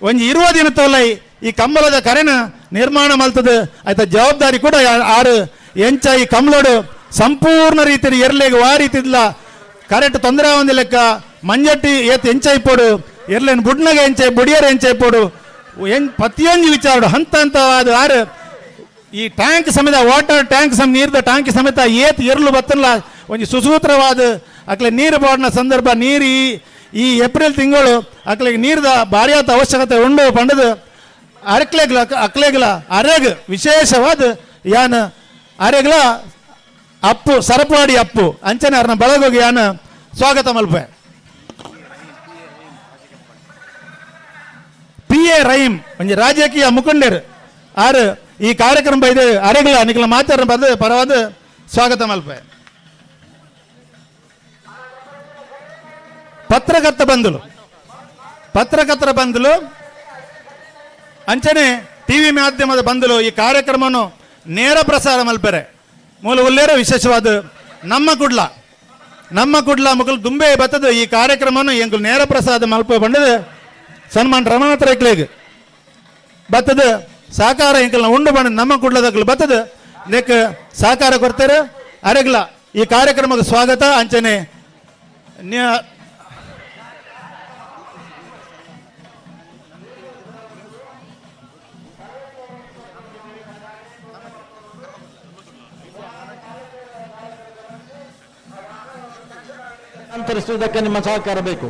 ಒಂಜಿ 20 ದಿನತ್ತವಲ್ಲ ಈ ಕಂಬಳದ ಕರೆನ ನಿರ್ಮಾಣ ಮಲ್ತದ ಆಯ್ತ ಜವಾಬ್ದಾರಿ ಕೂಡ ಆರು ಎಂಚ ಈ ಕಂಬಳೋಡು ಸಂಪೂರ್ಣ ರೀತಿಯಲ್ಲಿ ಎರ್ಲೆಗೆ ವಾ ರೀತಿಲ್ಲ ಕರೆಕ್ಟ್ ತೊಂದರೆ ಒಂದು ಲೆಕ್ಕ ಮಂಜಟ್ಟಿ ಏತ್ ಎಂಚೈಪೋಡು ಎರ್ಲೇನು ಬುಡ್ನಾಗ ಎಂಚೈ ಬುಡಿಯರ್ ಎಂಚೈಪೋಡು ಪ್ರತಿಯೊಂದು ವಿಚಾರ ಹಂತ ಹಂತವಾದ ಆರು ಈ ಟ್ಯಾಂಕ್ ಸಮೇತ ವಾಟರ್ ಟ್ಯಾಂಕ್ ನೀರ್ದ ಟ್ಯಾಂಕ್ ಸಮೇತ ಏತ್ ಎರ್ಲು ಬತ್ತಲ್ಲ ಒಂದು ಸುಸೂತ್ರವಾದ ಅಕ್ಲೆ ನೀರು ಬಾಡಿನ ಸಂದರ್ಭ ನೀರು ಈ ಏಪ್ರಿಲ್ ತಿಂಗಳು ಅಕ್ಲೆಗೆ ನೀರ್ದ ಭಾರಿಯಾದ ಅವಶ್ಯಕತೆ ಉಂಡು ಪಂಡದು ಅಕ್ಲೆಗ್ಲ ಅರೆಗ್ ವಿಶೇಷವಾದ ಯಾನ ಅರೆಗ್ಲ ಅಪ್ಪು ಸರಪವಾಡಿ ಅಪ್ಪು ಅಂಚನೆ ಅವ್ರನ್ನ ಬಳಗೋಗಿ ಯಾನ ಸ್ವಾಗತ ಮಲ್ಪೆ PA ರಹೀಂ ಒಂಜಿ ರಾಜಕೀಯ ಮುಖಂಡರು ಆರು ಈ ಕಾರ್ಯಕ್ರಮ ಬೈದು ಅರೆಗ್ಲ ನಿಕ್ಲ ಮಾತಾಡ ಬಂದು ಪರವಾದ ಸ್ವಾಗತ ಮಲ್ಪೆ ಪತ್ರಕರ್ತರ ಬಂಧುಲು ಅಂಚನೆ ಟಿವಿ ಮಾಧ್ಯಮದ ಬಂಧುಲು ಈ ಕಾರ್ಯಕ್ರಮವನ್ನು ನೇರ ಪ್ರಸಾರ ಮಲ್ಪೆರೆ ಮೂಲ ಉಲ್ಲೇರ ವಿಶೇಷವಾದ ನಮ್ಮ ಕುಡ್ಲ ಮಕ್ಕಳು ದುಂಬೆ ಬತ್ತದ ಈ ಕಾರ್ಯಕ್ರಮವನ್ನು ಎಂಕುಲು ನೇರ ಪ್ರಸಾದ ಮಲ್ಪ ಬಂಡದು ಸನ್ಮಾನ್ ರಮನಾಥ ರೇಕ್ಲೆಗ್ ಬತ್ತದ ಸಹಕಾರ ಎಂಕಲ್ನ ಉಂಡು ಬಂಡ ನಮ್ಮ ಕುಡ್ಲದಕ್ಕಲು ಬತ್ತದ ನೆಕ್ ಸಹಕಾರ ಕೊಡ್ತಾರೆ ಅರೆಗ್ಲ ಈ ಕಾರ್ಯಕ್ರಮಕ್ಕೆ ಸ್ವಾಗತ ಅಂಚನೆ ಅಂತರಿಸುವುದಕ್ಕೆ ನಿಮ್ಮ ಸಹಕಾರ ಬೇಕು.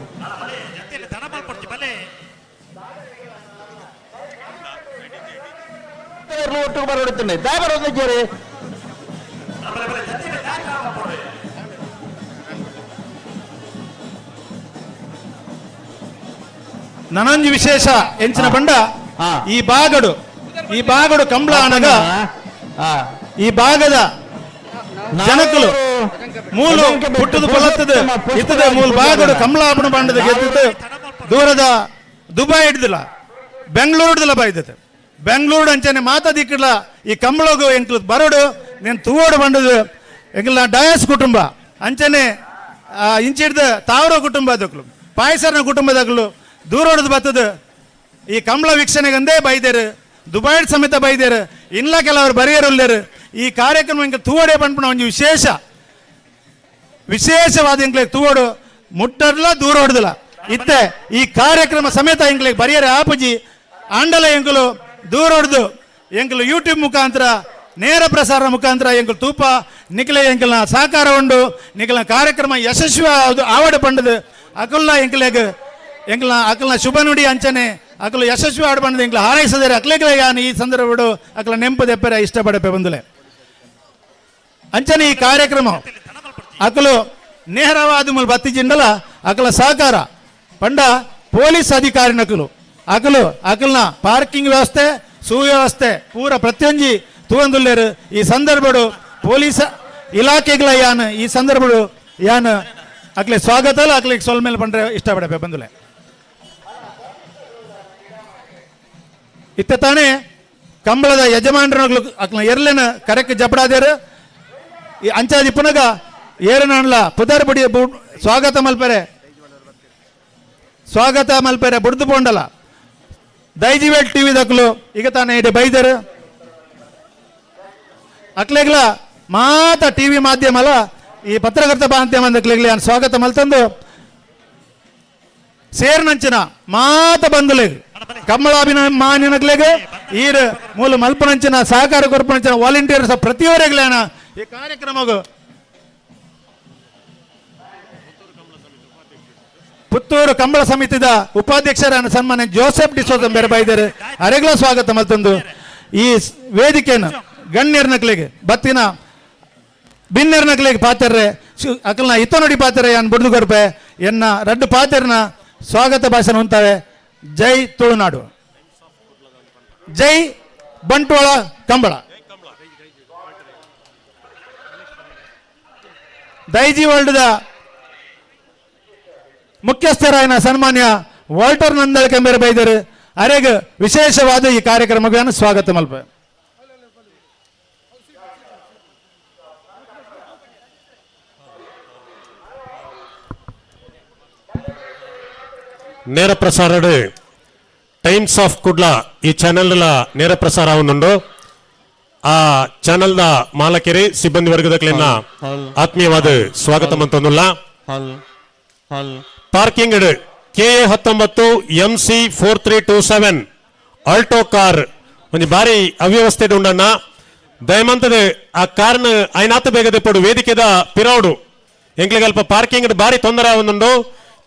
ಒಟ್ಟಿಗೆ ಬರೋಡುತ್ತೇನೆ ದಾಬರೋದಿದ್ದೀರಿ ನನಂಜು ವಿಶೇಷ ಎಂಚಿನ ಬಂಡ ಈ ಬಾಗಡು ಕಂಬಳ ಅನಗ ಈ ಭಾಗದ ಜನಕಲು ಮೂಲು ಹುಟ್ಟದು ಪಲತ್ತದ ಇತ್ತದ ಮೂಲ ಬಾಗಡು ಕಮಲಾಪಣ ಬಂಡದ ಗೆದ್ದದು ದೂರದ ದುಬೈ ಹಿಡ್ದಿಲ್ಲ ಬೆಂಗಳೂರು ಹಿಡ್ದಿಲ್ಲ ಬಾಯ್ದತೆ ಬೆಂಗಳೂರು ಅಂಚನೆ ಮಾತಾದಿಕ್ಕಿಲ್ಲ ಈ ಕಂಬಳಗು ಎಂಕ್ಲು ಬರೋಡು నేను ತೂವೋಡು ಬಂಡದು ಎಂಕ್ಲ ಡಯಾಸ್ ಕುಟುಂಬ ಅಂಚನೆ ಇಂಚಿಡ್ದ ತಾವರ ಕುಟುಂಬದಕ್ಕಲು ಪಾಯಸರನ ಕುಟುಂಬದಕ್ಕಲು ದೂರೋಡದು ಬತ್ತದು ಈ ಕಂಬಳ ವೀಕ್ಷಣೆಗಂದೇ ಬೈದೇರು ದುಬೈ ಸಮೇತ ಬೈದೇರು ಇಲ್ಲ ಕೆಲವರು ಬರೆಯರುಲ್ಲೇರು ಈ ಕಾರ್ಯಕ್ರಮ ಇಂಕ ತೂವಡೆ ಬಂದ್ಬಿಡ ಒಂದು ವಿಶೇಷವಾದ ಇಂಕ್ಲೆ ತೂವಡು ಮುಟ್ಟರ್ಲ ದೂರ ಹೊಡೆದಿಲ್ಲ ಇತ್ತೆ ಈ ಕಾರ್ಯಕ್ರಮ ಸಮೇತ ಇಂಕ್ಲೆ ಬರೆಯರೆ ಆಪಜಿ ಆಂಡಲ ಎಂಕಲು ದೂರ ಹೊಡೆದು ಎಂಕಲು ಯೂಟ್ಯೂಬ್ ಮುಖಾಂತರ ನೇರ ಪ್ರಸಾರ ಮುಖಾಂತರ ಎಂಕಲು ತೂಪ ನಿಖಲೆ ಎಂಕಲ್ನ ಸಹಕಾರ ಉಂಡು ನಿಖಲ್ನ ಕಾರ್ಯಕ್ರಮ ಯಶಸ್ವಿ ಆವಡ ಪಂಡದು ಅಕಲ್ನ ಅಕಲ್ನ ಶುಭ ನುಡಿ ಅಂಚನೆ ಅಕಲು ಯಶಸ್ವಿ ಆಡ ಪಂಡದು ಎಂಕ್ಲ ಹಾರೈಸದರೆ ಅಕ್ಲೆಗ್ಲೆ ಈ ಸಂದರ್ಭಡು ಅಕಲ ನೆಂಪು ದೆಪ್ಪರೆ ಇಷ್ಟಪಡಪೆ ಬಂದುಲೆ ಅಂಚನೆ ಈ ಕಾರ್ಯಕ್ರಮ ಅಕಲು ನೇರವಾದ ಮೂಲ ಬತ್ತಿಜಿಂಡಲ ಅಕಲ ಸಹಕಾರ ಪಂಡ ಪೊಲೀಸ್ ಅಧಿಕಾರಿ ನಕಲು ಅಕಲ್ನ ಪಾರ್ಕಿಂಗ್ ವ್ಯವಸ್ಥೆ ಸುವ್ಯವಸ್ಥೆ ಪೂರ ಪ್ರತಿಯೊಂಜಿ ತೂವಂದುಲ್ಲೇರು ಈ ಸಂದರ್ಭಡು ಪೊಲೀಸ್ ಇಲಾಖೆಗಳ ಯಾನ್ ಈ ಸಂದರ್ಭಡು ಯಾನ್ ಅಕ್ಲೆ ಸ್ವಾಗತ ಅಕ್ಲಿಗೆ ಸೊಲ್ ಮೇಲೆ ಪಂಡ್ರೆ ಇಷ್ಟಪಡಪೆ ಬಂದುಲೆ ಇತ್ತ ತಾನೇ ಕಂಬಳದ ಯಜಮಾನರು ಅಕ್ಲ ಎರ್ಲೆನ ಕರೆಕ್ಟ್ ಜಪಡಾದೇರು ಈ ಅಂಚಾದಿ ಪುನಗ ಏರನಲ್ಲ ಪುದರ್ ಬಡಿ ಸ್ವಾಗತ ಮಲ್ಪೆರೆ ಬುಡ್ದು ಪೋಂಡಲ ದೈಜಿವೇಲ್ ಟಿವಿ ದಕ್ಲು ಈಗ ತಾನೇ ಇದೆ ಬೈದರು ಅಕ್ಲೆಗ್ಲ ಮಾತ ಟಿವಿ ಮಾಧ್ಯಮಲ ಈ ಪತ್ರಕರ್ತ ಮಾಧ್ಯಮ ದಕ್ಲೆಗ್ಲಿ ಸ್ವಾಗತ ಮಲ್ತಂದು ಸೇರ್ನಂಚಿನ ಮಾತ ಬಂದುಲೆಗ್ ಕಮ್ಮಳಾಭಿಮಾನಿನಗ್ಲೆಗ್ ಈರ್ ಮೂಲ ಮಲ್ಪನಂಚಿನ ಸಹಕಾರ ಕೊರ್ಪನಂಚಿನ ವಾಲಂಟಿಯರ್ಸ್ ಪ್ರತಿಯವರೆಗ್ಲೇನ ಈ ಕಾರ್ಯಕ್ರಮಗೂ ಪುತ್ತೂರು ಕಂಬಳ ಸಮಿತಿದ ಉಪಾಧ್ಯಕ್ಷರನ್ನು ಸನ್ಮಾನ್ಯ ಜೋಸೆಫ್ ಡಿಸೋಜ ಬೇರೆ ಬೈದರು ಅರೆಗ್ಲ ಸ್ವಾಗತ ಮತ್ತೊಂದು ಈ ವೇದಿಕೆಯನ್ನು ಗಣ್ಯರ್ನಕ್ಲಿಗೆ ಬತ್ತಿನ ಭಿನ್ನರ್ನಕ್ಲಿಗೆ ಪಾತ್ರರೆ ಅಕಲ್ನ ಹಿತನುಡಿ ಪಾತ್ರ ಯಾನ್ ಬುಡ್ದು ಕೊರ್ಪೆ ಎನ್ನ ರಡ್ಡು ಪಾತ್ರನ ಸ್ವಾಗತ ಭಾಷಣ ಹೊಂತಾವೆ. ಜೈ ತುಳುನಾಡು, ಜೈ ಬಂಟ್ವಾಳ ಕಂಬಳ. ದೈಜಿ ವರ್ಲ್ಡ್ದ ಮುಖ್ಯಸ್ಥರಾಯನ ಸನ್ಮಾನ್ಯ ವಾಲ್ಟರ್ ನಂದಳಕೆ ಬೇರೆ ಬೈದರು ಅರೆಗ ವಿಶೇಷವಾದ ಈ ಕಾರ್ಯಕ್ರಮಗಳನ್ನು ಸ್ವಾಗತ ಮಲ್ಪ. ನೇರ ಪ್ರಸಾರ ಟೈಮ್ಸ್ ಆಫ್ ಕುಡ್ಲ ಈ ಚಾನೆಲ್ ನೇರ ಪ್ರಸಾರ ಆಗುന്നുണ്ട്. ಆ ಚಾನೆಲ್ ಮಾಲಕರಿ ಸಿಬ್ಬಂದಿ ವರ್ಗದಕ್ಲೆನ್ನ ಆತ್ಮೀಯವಾದ ಸ್ವಾಗತ ಮಂತೊಂದುಲ್ಲ. Parking KA19 MC 4327 Alto car ಒಂದು ಬಾರಿ ಅವ್ಯವಸ್ಥೆ ಉಂಡಣ್ಣ ದಯಮಂತದ ಆ ಕಾರ್ನ ಐನಾತ ಬೇಗದೆ ಪಡು ವೇದಿಕೆದ ಪಿರೌಡು ಎಂಕ್ಲಿಗೆ ಅಲ್ಪ ಪಾರ್ಕಿಂಗ್ ಬಾರಿ ತೊಂದರೆ ಆಗುന്നുണ്ട്.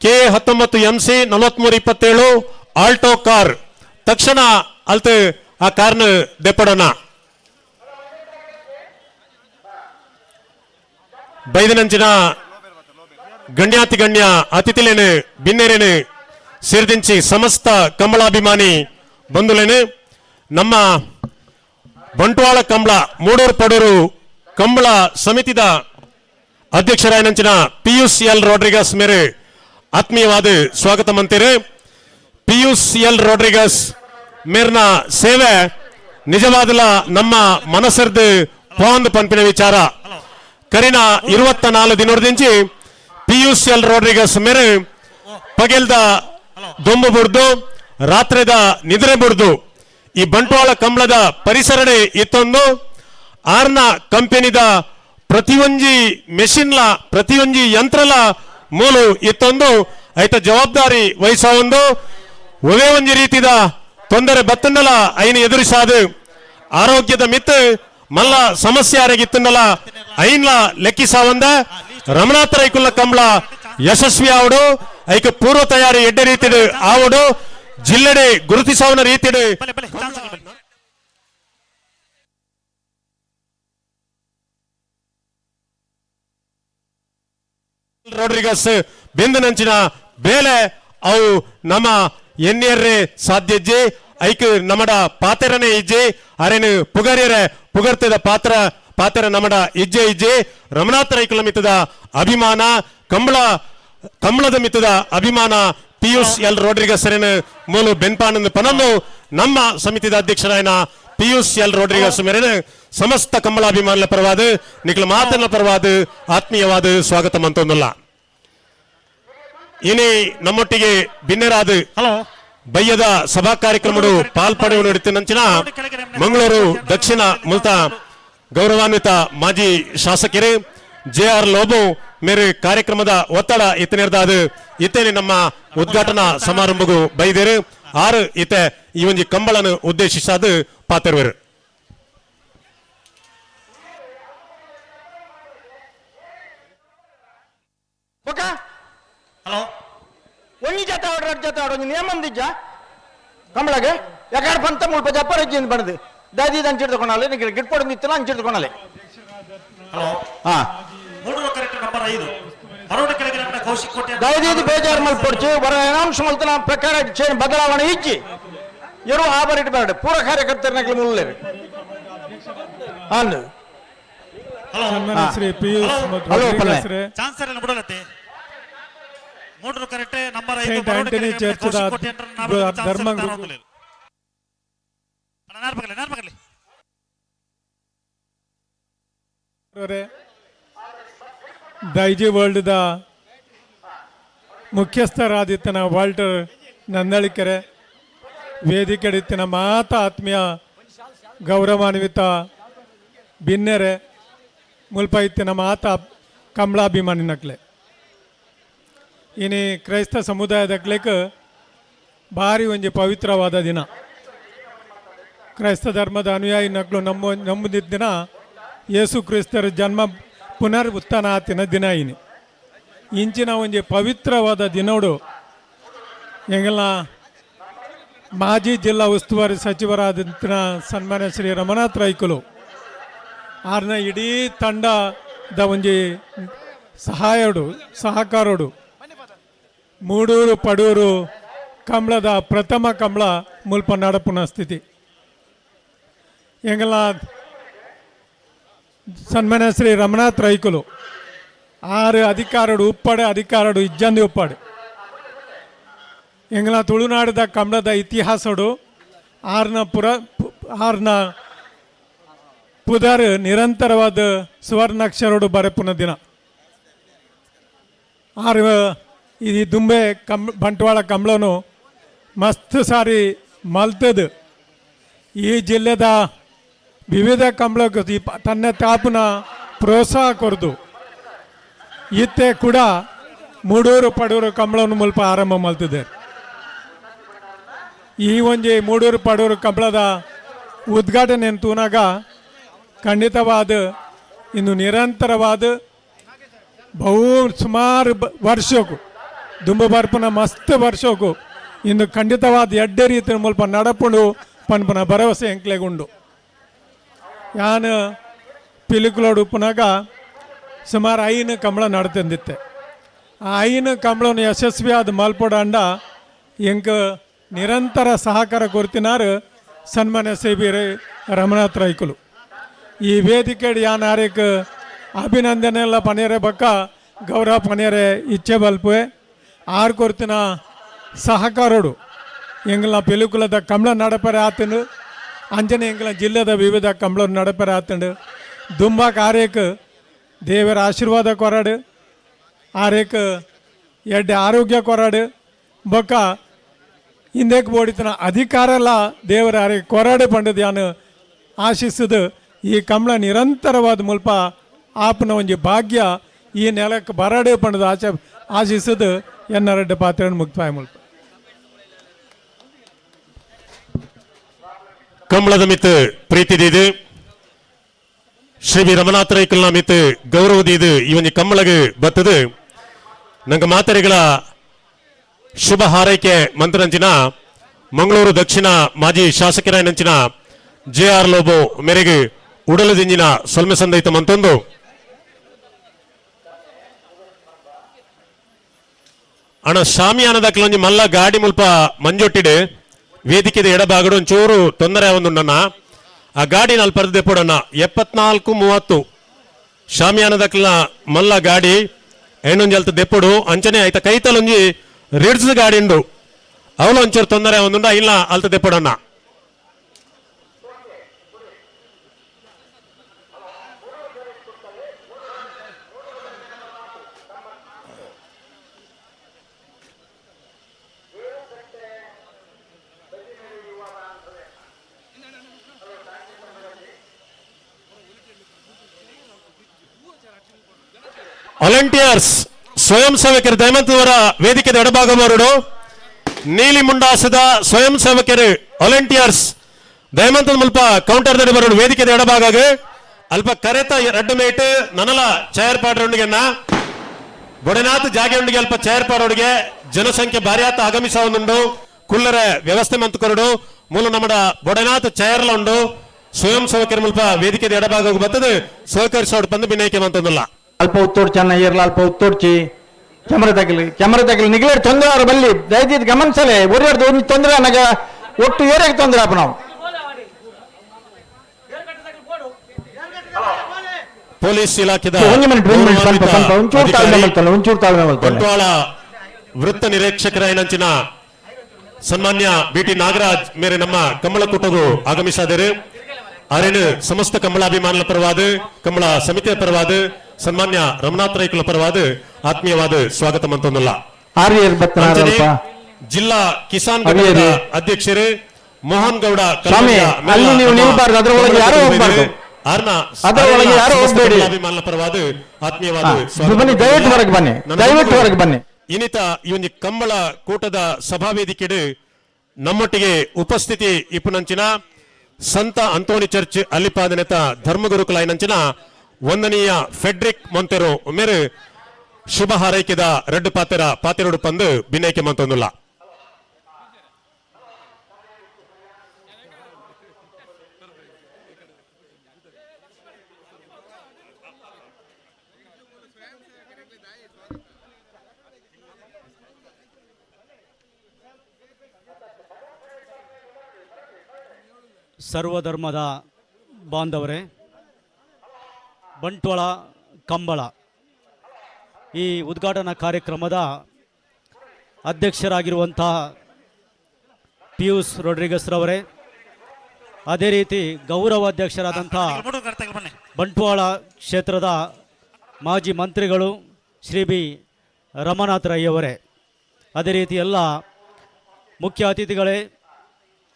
KA19 MC 4327 ಆಲ್ಟೋ ಕಾರ್ ತಕ್ಷಣ ಅಲ್ತ ಆ ಕಾರ್ನ ದೆಪ್ಪಡೋಣ. ಬೈದನಂಚಿನ ಗಣ್ಯಾತಿ ಗಣ್ಯ ಅತಿಥಿಲೇನು ಭಿನ್ನೇರೇನು ಸೇರಿದಿಂಚಿ ಸಮಸ್ತ ಕಂಬಳಾಭಿಮಾನಿ ಬಂಧುಲೇನು ನಮ್ಮ ಬಂಟ್ವಾಳ ಕಂಬಳ ಮೂಡೂರು ಪಡೂರು ಕಂಬಳ ಸಮಿತಿದ ಅಧ್ಯಕ್ಷರಾಯನಂಚಿನ PUCL ರೋಡ್ರಿಗಸ್ ಮೇರೆ ಆತ್ಮೀಯವಾದ ಸ್ವಾಗತ ಮಂತಿರು ಪಿಯೂಸ್ ಎಲ್ ರೋಡ್ರಿಗಸ್ ಮೇರ್ನ ಸೇವೆ ನಿಜವಾದಲ ನಮ್ಮ ಮನಸ್ಸರ್ದು ಪೋಂದು ಪಂಪಿನ ವಿಚಾರ ಕರಿನ 24 ದಿನದಿಂದ ಪಿಯೂಸ್ ಎಲ್ ರೋಡ್ರಿಗಸ್ ಮೇರೆ ಪಗೆಲ್ದ ದೊಂಬು ಬುಡ್ದು ರಾತ್ರಿದ ನಿದ್ರೆ ಬುಡ್ದು ಈ ಬಂಟ್ವಾಳ ಕಂಬಳದ ಪರಿಸರಣೆ ಇತ್ತೊಂದು ಆರ್ನ ಕಂಪನಿದ ಪ್ರತಿಯೊಂಜಿ ಮೆಷಿನ್ಲ ಪ್ರತಿಯೊಂಜಿ ಯಂತ್ರಲ ಮೂಲು ಇತ್ತೊಂದು ಐತ ಜವಾಬ್ದಾರಿ ವಹಿಸೊಂದು ಒವೇ ಒಂಜಿ ರೀತಿದ ತೊಂದರೆ ಬತ್ತಂಡಲ ಐನ ಎದುರಿಸಾದು ಆರೋಗ್ಯದ ಮಿತ್ತು ಮಲ್ಲ ಸಮಸ್ಯೆ ಆರೆಗಿತ್ತಂಡಲ ಐನ್ಲ ಲೆಕ್ಕಿಸಾವಂದ ರಮನಾಥ ರೈಕುಲ್ಲ ಕಂಬಳ ಯಶಸ್ವಿ ಆವಡು ಐಕ ಪೂರ್ವ ತಯಾರಿ ಎಡ್ಡೆ ರೀತಿಡು ಆವಡು ಜಿಲ್ಲೆಡೆ ಗುರುತಿಸವನ ರೀತಿಡು ರೋಡ್ರಿಗಸ್ ಬೆಂದು ನಂಚಿನ ಬೇಲೆ ಅವು ನಮ್ಮ ಎನ್ನೆರ್ರೆ ಸಾಧ್ಯಜ್ಜೆ ಐಕ್ ನಮ್ಮಡ ಪಾತೆರನೆ ಇಜ್ಜೆ ಅರೆನು ಪುಗರ್ಯರೆ ಪುಗರ್ತೆದ ಪಾತೆರ ನಮ್ಮಡ ಇಜ್ಜೆ ರಮನಾಥ ರೈಕುಲ ಮಿತ್ತದ ಅಭಿಮಾನ ಕಂಬಳದ ಮಿತ್ತದ ಅಭಿಮಾನ ಪಿಯೂಸ್ ಎಲ್ ರೋಡ್ರಿಗಸ್ ಅರೆನು ಮೂಲು ಬೆನ್ಪಾನಂದು ಪನನ್ನು ನಮ್ಮ ಸಮಿತಿದ ಅಧ್ಯಕ್ಷರಾಯನ ಪಿಯೂಸ್ ಎಲ್ ರೋಡ್ರಿಗಸ್ ಮೇರೆನು ಸಮಸ್ತ ಕಂಬಳಾಭಿಮಾನುల ಪರವಾದ ನಿಖಿಲ ಮಾತನ ಪರವಾದ ಆತ್ಮೀಯವಾದ ಸ್ವಾಗತ ಮಂತೊಂದುಲ್ಲ ಇನಿ ನಮ್ಮೊಟ್ಟಿಗೆ ಬಿನ್ನೆರಾದ ಬಯ್ಯದ ಸಭಾ ಕಾರ್ಯಕ್ರಮಡು ಪಾಲ್ಪಡುವ ನಡೀತಿನಂಚಿನ ಮಂಗಳೂರು ದಕ್ಷಿಣ ಮುಲ್ತ ಗೌರವಾನ್ವಿತ ಮಾಜಿ ಶಾಸಕರು JR ಲೋಬೋ ಮೇರೆ ಕಾರ್ಯಕ್ರಮದ ಒತ್ತಡ ಇತ್ತನೆರ್ದಾದ ಇತ್ತೇನೆ ನಮ್ಮ ಉದ್ಘಾಟನಾ ಸಮಾರಂಭಗೂ ಬೈದೇರು ಆರು ಇತ್ತೆ ಈ ಒಂಜಿ ಕಂಬಳನ್ನು ಉದ್ದೇಶಿಸಾದ ಪಾತೆರುವರು ಹಲೋ ಒಂಜಿ ಜತ ಆಡ್ರ ಜತ ಆಡೋಂಜಿ ನೇಮಂದಿಜ್ಜ ಕಂಬಳಗೆ ಯಾಕಂದ್ರೆ ಪಂತ ಮುಲ್ಪ ಜಪ್ಪರಜ್ಜಿಂದ ಬಣದು ದಾದಿ ಅಂಚಿಡ್ ತಗೊಂಡಾಲೆ ನಿಮಗೆ ಗಿಟ್ಪೊಡ ನಿತ್ತಲ ಅಂಚಿಡ್ ತಗೊಂಡಾಲೆ ಹಲೋ ಹಾ ಮೂರು ಕರೆಕ್ಟ್ ನಂಬರ್ 5 ಮರೋಡ ಕೆಳಗೆ ನಮ್ಮ ಕೌಶಿಕ್ ಕೋಟೆ ದಾದಿ ಬೇಜಾರು ಮಲ್ಪೊಡ್ಚು ಬರ ಏನಾಂಶ ಮಲ್ತನ ಪ್ರಕಾರ ಚೇನ್ ಬದಲಾವಣೆ ಇಜ್ಜಿ ಇರು ಆಬರಿಟ್ ಬೇಡ ಪೂರ ಕಾರ್ಯಕರ್ತರನ್ನ ಮುಲ್ಲೇರು ಅಂದು ಹಲೋ ಶ್ರೀ ಪಿಯೂಸ್ ಹಲೋ ಚಾನ್ಸರ್ ಎಲ್ಲ ಬಿಡಲತ್ತೆ ಮೂರು correct number 5 Saint Antony church ಧರ್ಮ ನಾರ್ಪಗಲಿ ದೈಜಿ ವರ್ಲ್ಡ್ ದ ಮುಖ್ಯಸ್ಥರಾದಿತ್ತನ ವಾಲ್ಟರ್ ನಂದಳಿಕೆರೆ ವೇದಿಕೆಡಿತ್ತಿನ ಮಾತ ಆತ್ಮೀಯ ಗೌರವಾನ್ವಿತ ಬಿನ್ನೆರೆ ಮುಲ್ಪ ಇತ್ತಿನ ಮಾತ ಕಂಬಳಾಭಿಮಾನಿ ನಕ್ಲೆ ಇನಿ ಕ್ರೈಸ್ತ ಸಮುದಾಯದಕ್ಲೆಕ್ ಭಾರಿ ಒಂಜಿ ಪವಿತ್ರವಾದ ದಿನ ಕ್ರೈಸ್ತ ಧರ್ಮದ ಅನುಯಾಯಿ ನಕ್ಲು ನಂಬುದಿದ್ದ ದಿನ ಯೇಸು ಕ್ರಿಸ್ತರ ಜನ್ಮ ಪುನರ್ ಉತ್ಥಾನ ಆತಿನ ದಿನ ಇನಿ ಇಂಚಿನ ಒಂಜಿ ಪವಿತ್ರವಾದ ದಿನೋಡು ಎಂಗೆಲ್ಲ ಮಾಜಿ ಜಿಲ್ಲಾ ಉಸ್ತುವಾರಿ ಸಚಿವರಾದಂಥ ಸನ್ಮಾನ್ಯ ಶ್ರೀ ರಮನಾಥ ರೈಕುಲು ಆರ್ನ ಇಡೀ ತಂಡದ ಒಂಜಿ ಸಹಕಾರೋಡು ಮೂಡೂರು ಪಡೂರು ಕಂಬಳದ ಪ್ರಥಮ ಕಂಬಳ ಮುಲ್ಪ ನಡಪುನ ಸ್ಥಿತಿ ಎಂಗೆಲ್ಲ ಸನ್ಮಾನ್ಯ ಶ್ರೀ ರಮನಾಥ ರೈಕುಲು ಆರು ಅಧಿಕಾರಡು ಇಜ್ಜಂದಿ ಉಪ್ಪಾಡು ಎಂಗೆಲ್ಲ ತುಳುನಾಡದ ಕಂಬಳದ ಇತಿಹಾಸಡು ಆರ್ನ ಪುದರ್ ನಿರಂತರವಾದ ಸುವರ್ಣಾಕ್ಷರಡು ಬರೆಪುನ ದಿನ ಈ ದುಂಬೆ ಬಂಟ್ವಾಳ ಕಂಬಳನು ಮಸ್ತ್ ಸಾರಿ ಮಲ್ತದು ಈ ಜಿಲ್ಲೆದ ವಿವಿಧ ಕಂಬಳಕ್ಕೆ ತನ್ನ ತಾಪುನ ಪ್ರೋತ್ಸಾಹ ಕೊರದು ಇತ್ತೆ ಕೂಡ ಮೂಡೂರು ಪಡೂರು ಕಂಬಳವನ್ನು ಮುಲ್ಪ ಆರಂಭ ಮಲ್ತಿದೆ ಈ ಒಂಜಿ ಮೂಡೂರು ಪಡೂರು ಕಂಬಳದ ಉದ್ಘಾಟನೆ ತೂನಾಗ ಖಂಡಿತವಾದ ಇನ್ನು ನಿರಂತರವಾದ ಬಹು ಸುಮಾರು ವರ್ಷಕ್ಕೂ ದುಂಬ ಬರ್ಪುನ ಮಸ್ತ್ ವರ್ಷಕ್ಕೂ ಇನ್ನು ಖಂಡಿತವಾದ ಎಡ್ಡೆ ರೀತಿಯ ಮುಲ್ಪ ನಡಪುಂಡು ಪನ್ಪನ ಭರವಸೆ ಎಂಕ್ಲೆಗುಂಡು ಯಾನು ಪಿಲಿಕುಲೋಡು ಪುನಗ ಸುಮಾರು 5 ಕಂಬಳ ನಡ್ತಂದಿತ್ತೆ ಆ 5 ಕಂಬಳವನ್ನು ಯಶಸ್ವಿಯಾದ ಮಲ್ಪೋಡ ಅಂಡ ಎಂಕ ನಿರಂತರ ಸಹಕಾರ ಕೊರ್ತಿನಾರು ಸನ್ಮಾನ್ಯ ಶ್ರೀ ರಮನಾಥ ರೈಕುಲು ಈ ವೇದಿಕೆ ಯಾನ್ ಆರೇಕ್ ಅಭಿನಂದನೆ ಎಲ್ಲ ಪನೇರೆ ಬಕ್ಕ ಗೌರವ ಪನೇರೆ ಇಚ್ಛೆ ಬಲ್ಪುವೆ ಆರು ಕೊರ್ತಿನ ಸಹಕಾರಡು ಎಂಗಳ ಪೆಲುಕುಲದ ಕಂಬಳ ನಡಪರೆ ಆತಂಡು ಅಂಜನೆ ಎಂಗಳ ಜಿಲ್ಲೆದ ವಿವಿಧ ಕಂಬಳ ನಡಪರೆ ಆತಂಡು ದುಂಬ ಕಾರ್ಯಕ್ಕೆ ದೇವರ ಆಶೀರ್ವಾದ ಕೊರಾಡು ಆರೇಕ ಎಡ್ಡೆ ಆರೋಗ್ಯ ಕೊರಾಡು ಬೊಕ್ಕ ಹಿಂದಕ್ಕೆ ಬೋಡಿತನ ಅಧಿಕಾರಲ್ಲ ದೇವರ ಆರೆ ಕೊರಾಡು ಪಂಡದು ಯಾನು ಆಶಿಸುದು ಈ ಕಂಬಳ ನಿರಂತರವಾದ ಮುಲ್ಪ ಆಪನ ಒಂಜಿ ಭಾಗ್ಯ ಈ ನೆಲಕ್ಕೆ ಬರಾಡೆ ಪಂಡದು ಆಶಿಸುದು ಎನ್ನರಡ್ಡ ಪಾತ್ರ ಮುಕ್ತಾಯ ಮುಲ್ಪ ಕಂಬಳದ ಮಿತ್ ಪ್ರೀತಿ ದೀದು ಶ್ರೀ ವಿ ರಮನಾಥ ರೈಕಲ್ನ ಮಿತ್ ಗೌರವ ದೀದು ಈ ಒಂದು ಕಂಬಳಗೆ ಬತ್ತದು ನಂಗೆ ಮಾತರಿಗಳ ಶುಭ ಹಾರೈಕೆ ಮಂತ್ರಂಚಿನ ಮಂಗಳೂರು ದಕ್ಷಿಣ ಮಾಜಿ ಶಾಸಕರಾಯನಂಚಿನ JR ಲೋಬೋ ಮೇರೆಗೆ ಉಡಲದಿಂಜಿನ ಸೊಲ್ಮೆ ಸಂದೈತ ಮಂತೊಂದು ಅಣ್ಣ ಶಾಮಿಯಾನದಕ್ಲೊಂಜಿ ಮಲ್ಲ ಗಾಡಿ ಮುಲ್ಪ ಮಂಜೊಟ್ಟಿಡು ವೇದಿಕೆದ ಎಡಭಾಗಡು ಒಂಚೂರು ತೊಂದರೆ ಒಂದುಂಡಣ್ಣ ಆ ಗಾಡಿ ನಲ್ಲಿ ಪರದೆ ಪೋಡಣ್ಣ 74:30 ಶಾಮಿಯಾನದಕ್ಲ ಮಲ್ಲ ಗಾಡಿ ಹೆಣ್ಣೊಂಜಲ್ತ ದೆಪ್ಪುಡು ಅಂಚನೆ ಆಯ್ತ ಕೈತಲೊಂಜಿ ರಿಡ್ಸ್ ಗಾಡಿ ಉಂಡು ಅವಳು ಒಂಚೂರು ತೊಂದರೆ ಒಂದುಂಡ ಇಲ್ಲ ಅಲ್ತ ದೆಪ್ಪುಡಣ್ಣ ವಾಲಂಟಿಯರ್ಸ್ ಸ್ವಯಂ ಸೇವಕರು ದಯಮಂತವರ ವೇದಿಕೆದ ಎಡಭಾಗದವರು ನೀಲಿ ಮುಂಡಾಸದ ಸ್ವಯಂ ಸೇವಕರು ವಾಲಂಟಿಯರ್ಸ್ ದಯಮಂತದ ಮುಲ್ಪ ಕೌಂಟರ್ ದಡಿ ಬರೋಡು ವೇದಿಕೆದ ಎಡಭಾಗಗೆ ಅಲ್ಪ ಕರೆತ ರಡ್ಡು ಮೇಟ್ ನನಲ ಚೇರ್ ಪಾಡ್ರೊಂಡಿಗೆನ್ನ ಬೊಡೆನಾಥ್ ಜಾಗೆ ಉಂಡಿಗೆ ಅಲ್ಪ ಚೇರ್ ಪಾಡೋಡಿಗೆ ಜನಸಂಖ್ಯೆ ಭಾರಿ ಆತ ಆಗಮಿಸವೊಂದುಂಡು ಕುಲ್ಲರ ವ್ಯವಸ್ಥೆ ಮಂತುಕೊರಡು ಮೂಲ ನಮ್ಮ ಬೊಡೆನಾಥ್ ಚೇರ್ಲ ಉಂಡು ಸ್ವಯಂ ಸೇವಕರ ಮುಲ್ಪ ವೇದಿಕೆದ ಎಡಭಾಗಕ್ಕೆ ಬರ್ತದೆ ಸಹಕರಿಸೋಡು ಬಂದು ಭಿನ್ನೈಕೆ ಮಂತೊಂದಿಲ್ಲ ಅಲ್ಪ ಉತ್ತೋಡ್ಚಿ ಅನ್ನ ಇರಲ್ಲ ಅಲ್ಪ ಉತ್ತೋಡ್ಚಿ ಕ್ಯಾಮರಾ ತಗಲಿ ನಿಗಲೇಟ್ ತೊಂದರೆ ಅವ್ರ ಬಲ್ಲಿ ದಯದಿದ್ದು ಗಮನಿಸಲೇ ಒರಿಯಾಡ್ದು ಒಂದು ತೊಂದರೆ ನನಗ ಒಟ್ಟು ಏರಿಯಾಗೆ ತೊಂದರೆ ಅಪ್ಪ ನಾವು ಪೊಲೀಸ್ ಇಲಾಖೆದ ಬಂಟ್ವಾಳ ವೃತ್ತ ನಿರೀಕ್ಷಕರ ಸನ್ಮಾನ್ಯ BT ನಾಗರಾಜ್ ಮೇರೆ ನಮ್ಮ ಕಂಬಳಕೂಟಗೂ ಆಗಮಿಸಿದರು ಅರೇನು ಸಮಸ್ತ ಕಂಬಳಾಭಿಮಾನುల ಪರವಾದ ಕಂಬಳ ಸಮಿತಿಯ ಪರವಾದ ಸನ್ಮಾನ್ಯ ರಮನಾಥ್ ರೈಕುಲ ಪರವಾದ ಆತ್ಮೀಯವಾದ ಸ್ವಾಗತ ಮಂತೊಂದಲ್ಲ ಜಿಲ್ಲಾ ಕಿಸಾನ್ ಘಟಕದ ಅಧ್ಯಕ್ಷರು ಮೋಹನ್ ಗೌಡ ಅಭಿಮಾನುల ಪರವಾದ ಆತ್ಮೀಯವಾದ ಬನ್ನಿ ಇನ್ನಿತ ಈ ಒಂದು ಕಂಬಳ ಕೂಟದ ಸಭಾವೇದಿಕೆಡು ನಮ್ಮೊಟ್ಟಿಗೆ ಉಪಸ್ಥಿತಿ ಇಪ್ಪುನಂಚಿನ ಸಂತ ಅಂತೋಣಿ ಚರ್ಚ್ ಅಲ್ಲಿಪಾದನೆತ ಧರ್ಮಗುರುಕುಲಾಯಿನಂಚಿನ ವಂದನೀಯ ಫೆಡ್ರಿಕ್ ಮೊಂತೆರೋ ಮೇರೆ ಶುಭ ಹಾರೈಕೆದ ರೆಡ್ ಪಾತೆರೋಡು ಪಂದು ಭಿನ್ನೈಕೆ ಮಂತೊಂದುಲ್ಲ ಸರ್ವಧರ್ಮದ ಬಾಂಧವರೇ, ಬಂಟ್ವಾಳ ಕಂಬಳ ಈ ಉದ್ಘಾಟನಾ ಕಾರ್ಯಕ್ರಮದ ಅಧ್ಯಕ್ಷರಾಗಿರುವಂತಹ ಪಿಯೂಸ್ ರೋಡ್ರಿಗಸ್ ರವರೇ, ಅದೇ ರೀತಿ ಗೌರವಾಧ್ಯಕ್ಷರಾದಂತಹ ಬಂಟ್ವಾಳ ಕ್ಷೇತ್ರದ ಮಾಜಿ ಮಂತ್ರಿಗಳು ಶ್ರೀ ಬಿ ರಮನಾಥ್ ರೈ ಅವರೇ, ಅದೇ ರೀತಿ ಎಲ್ಲ ಮುಖ್ಯ ಅತಿಥಿಗಳೇ,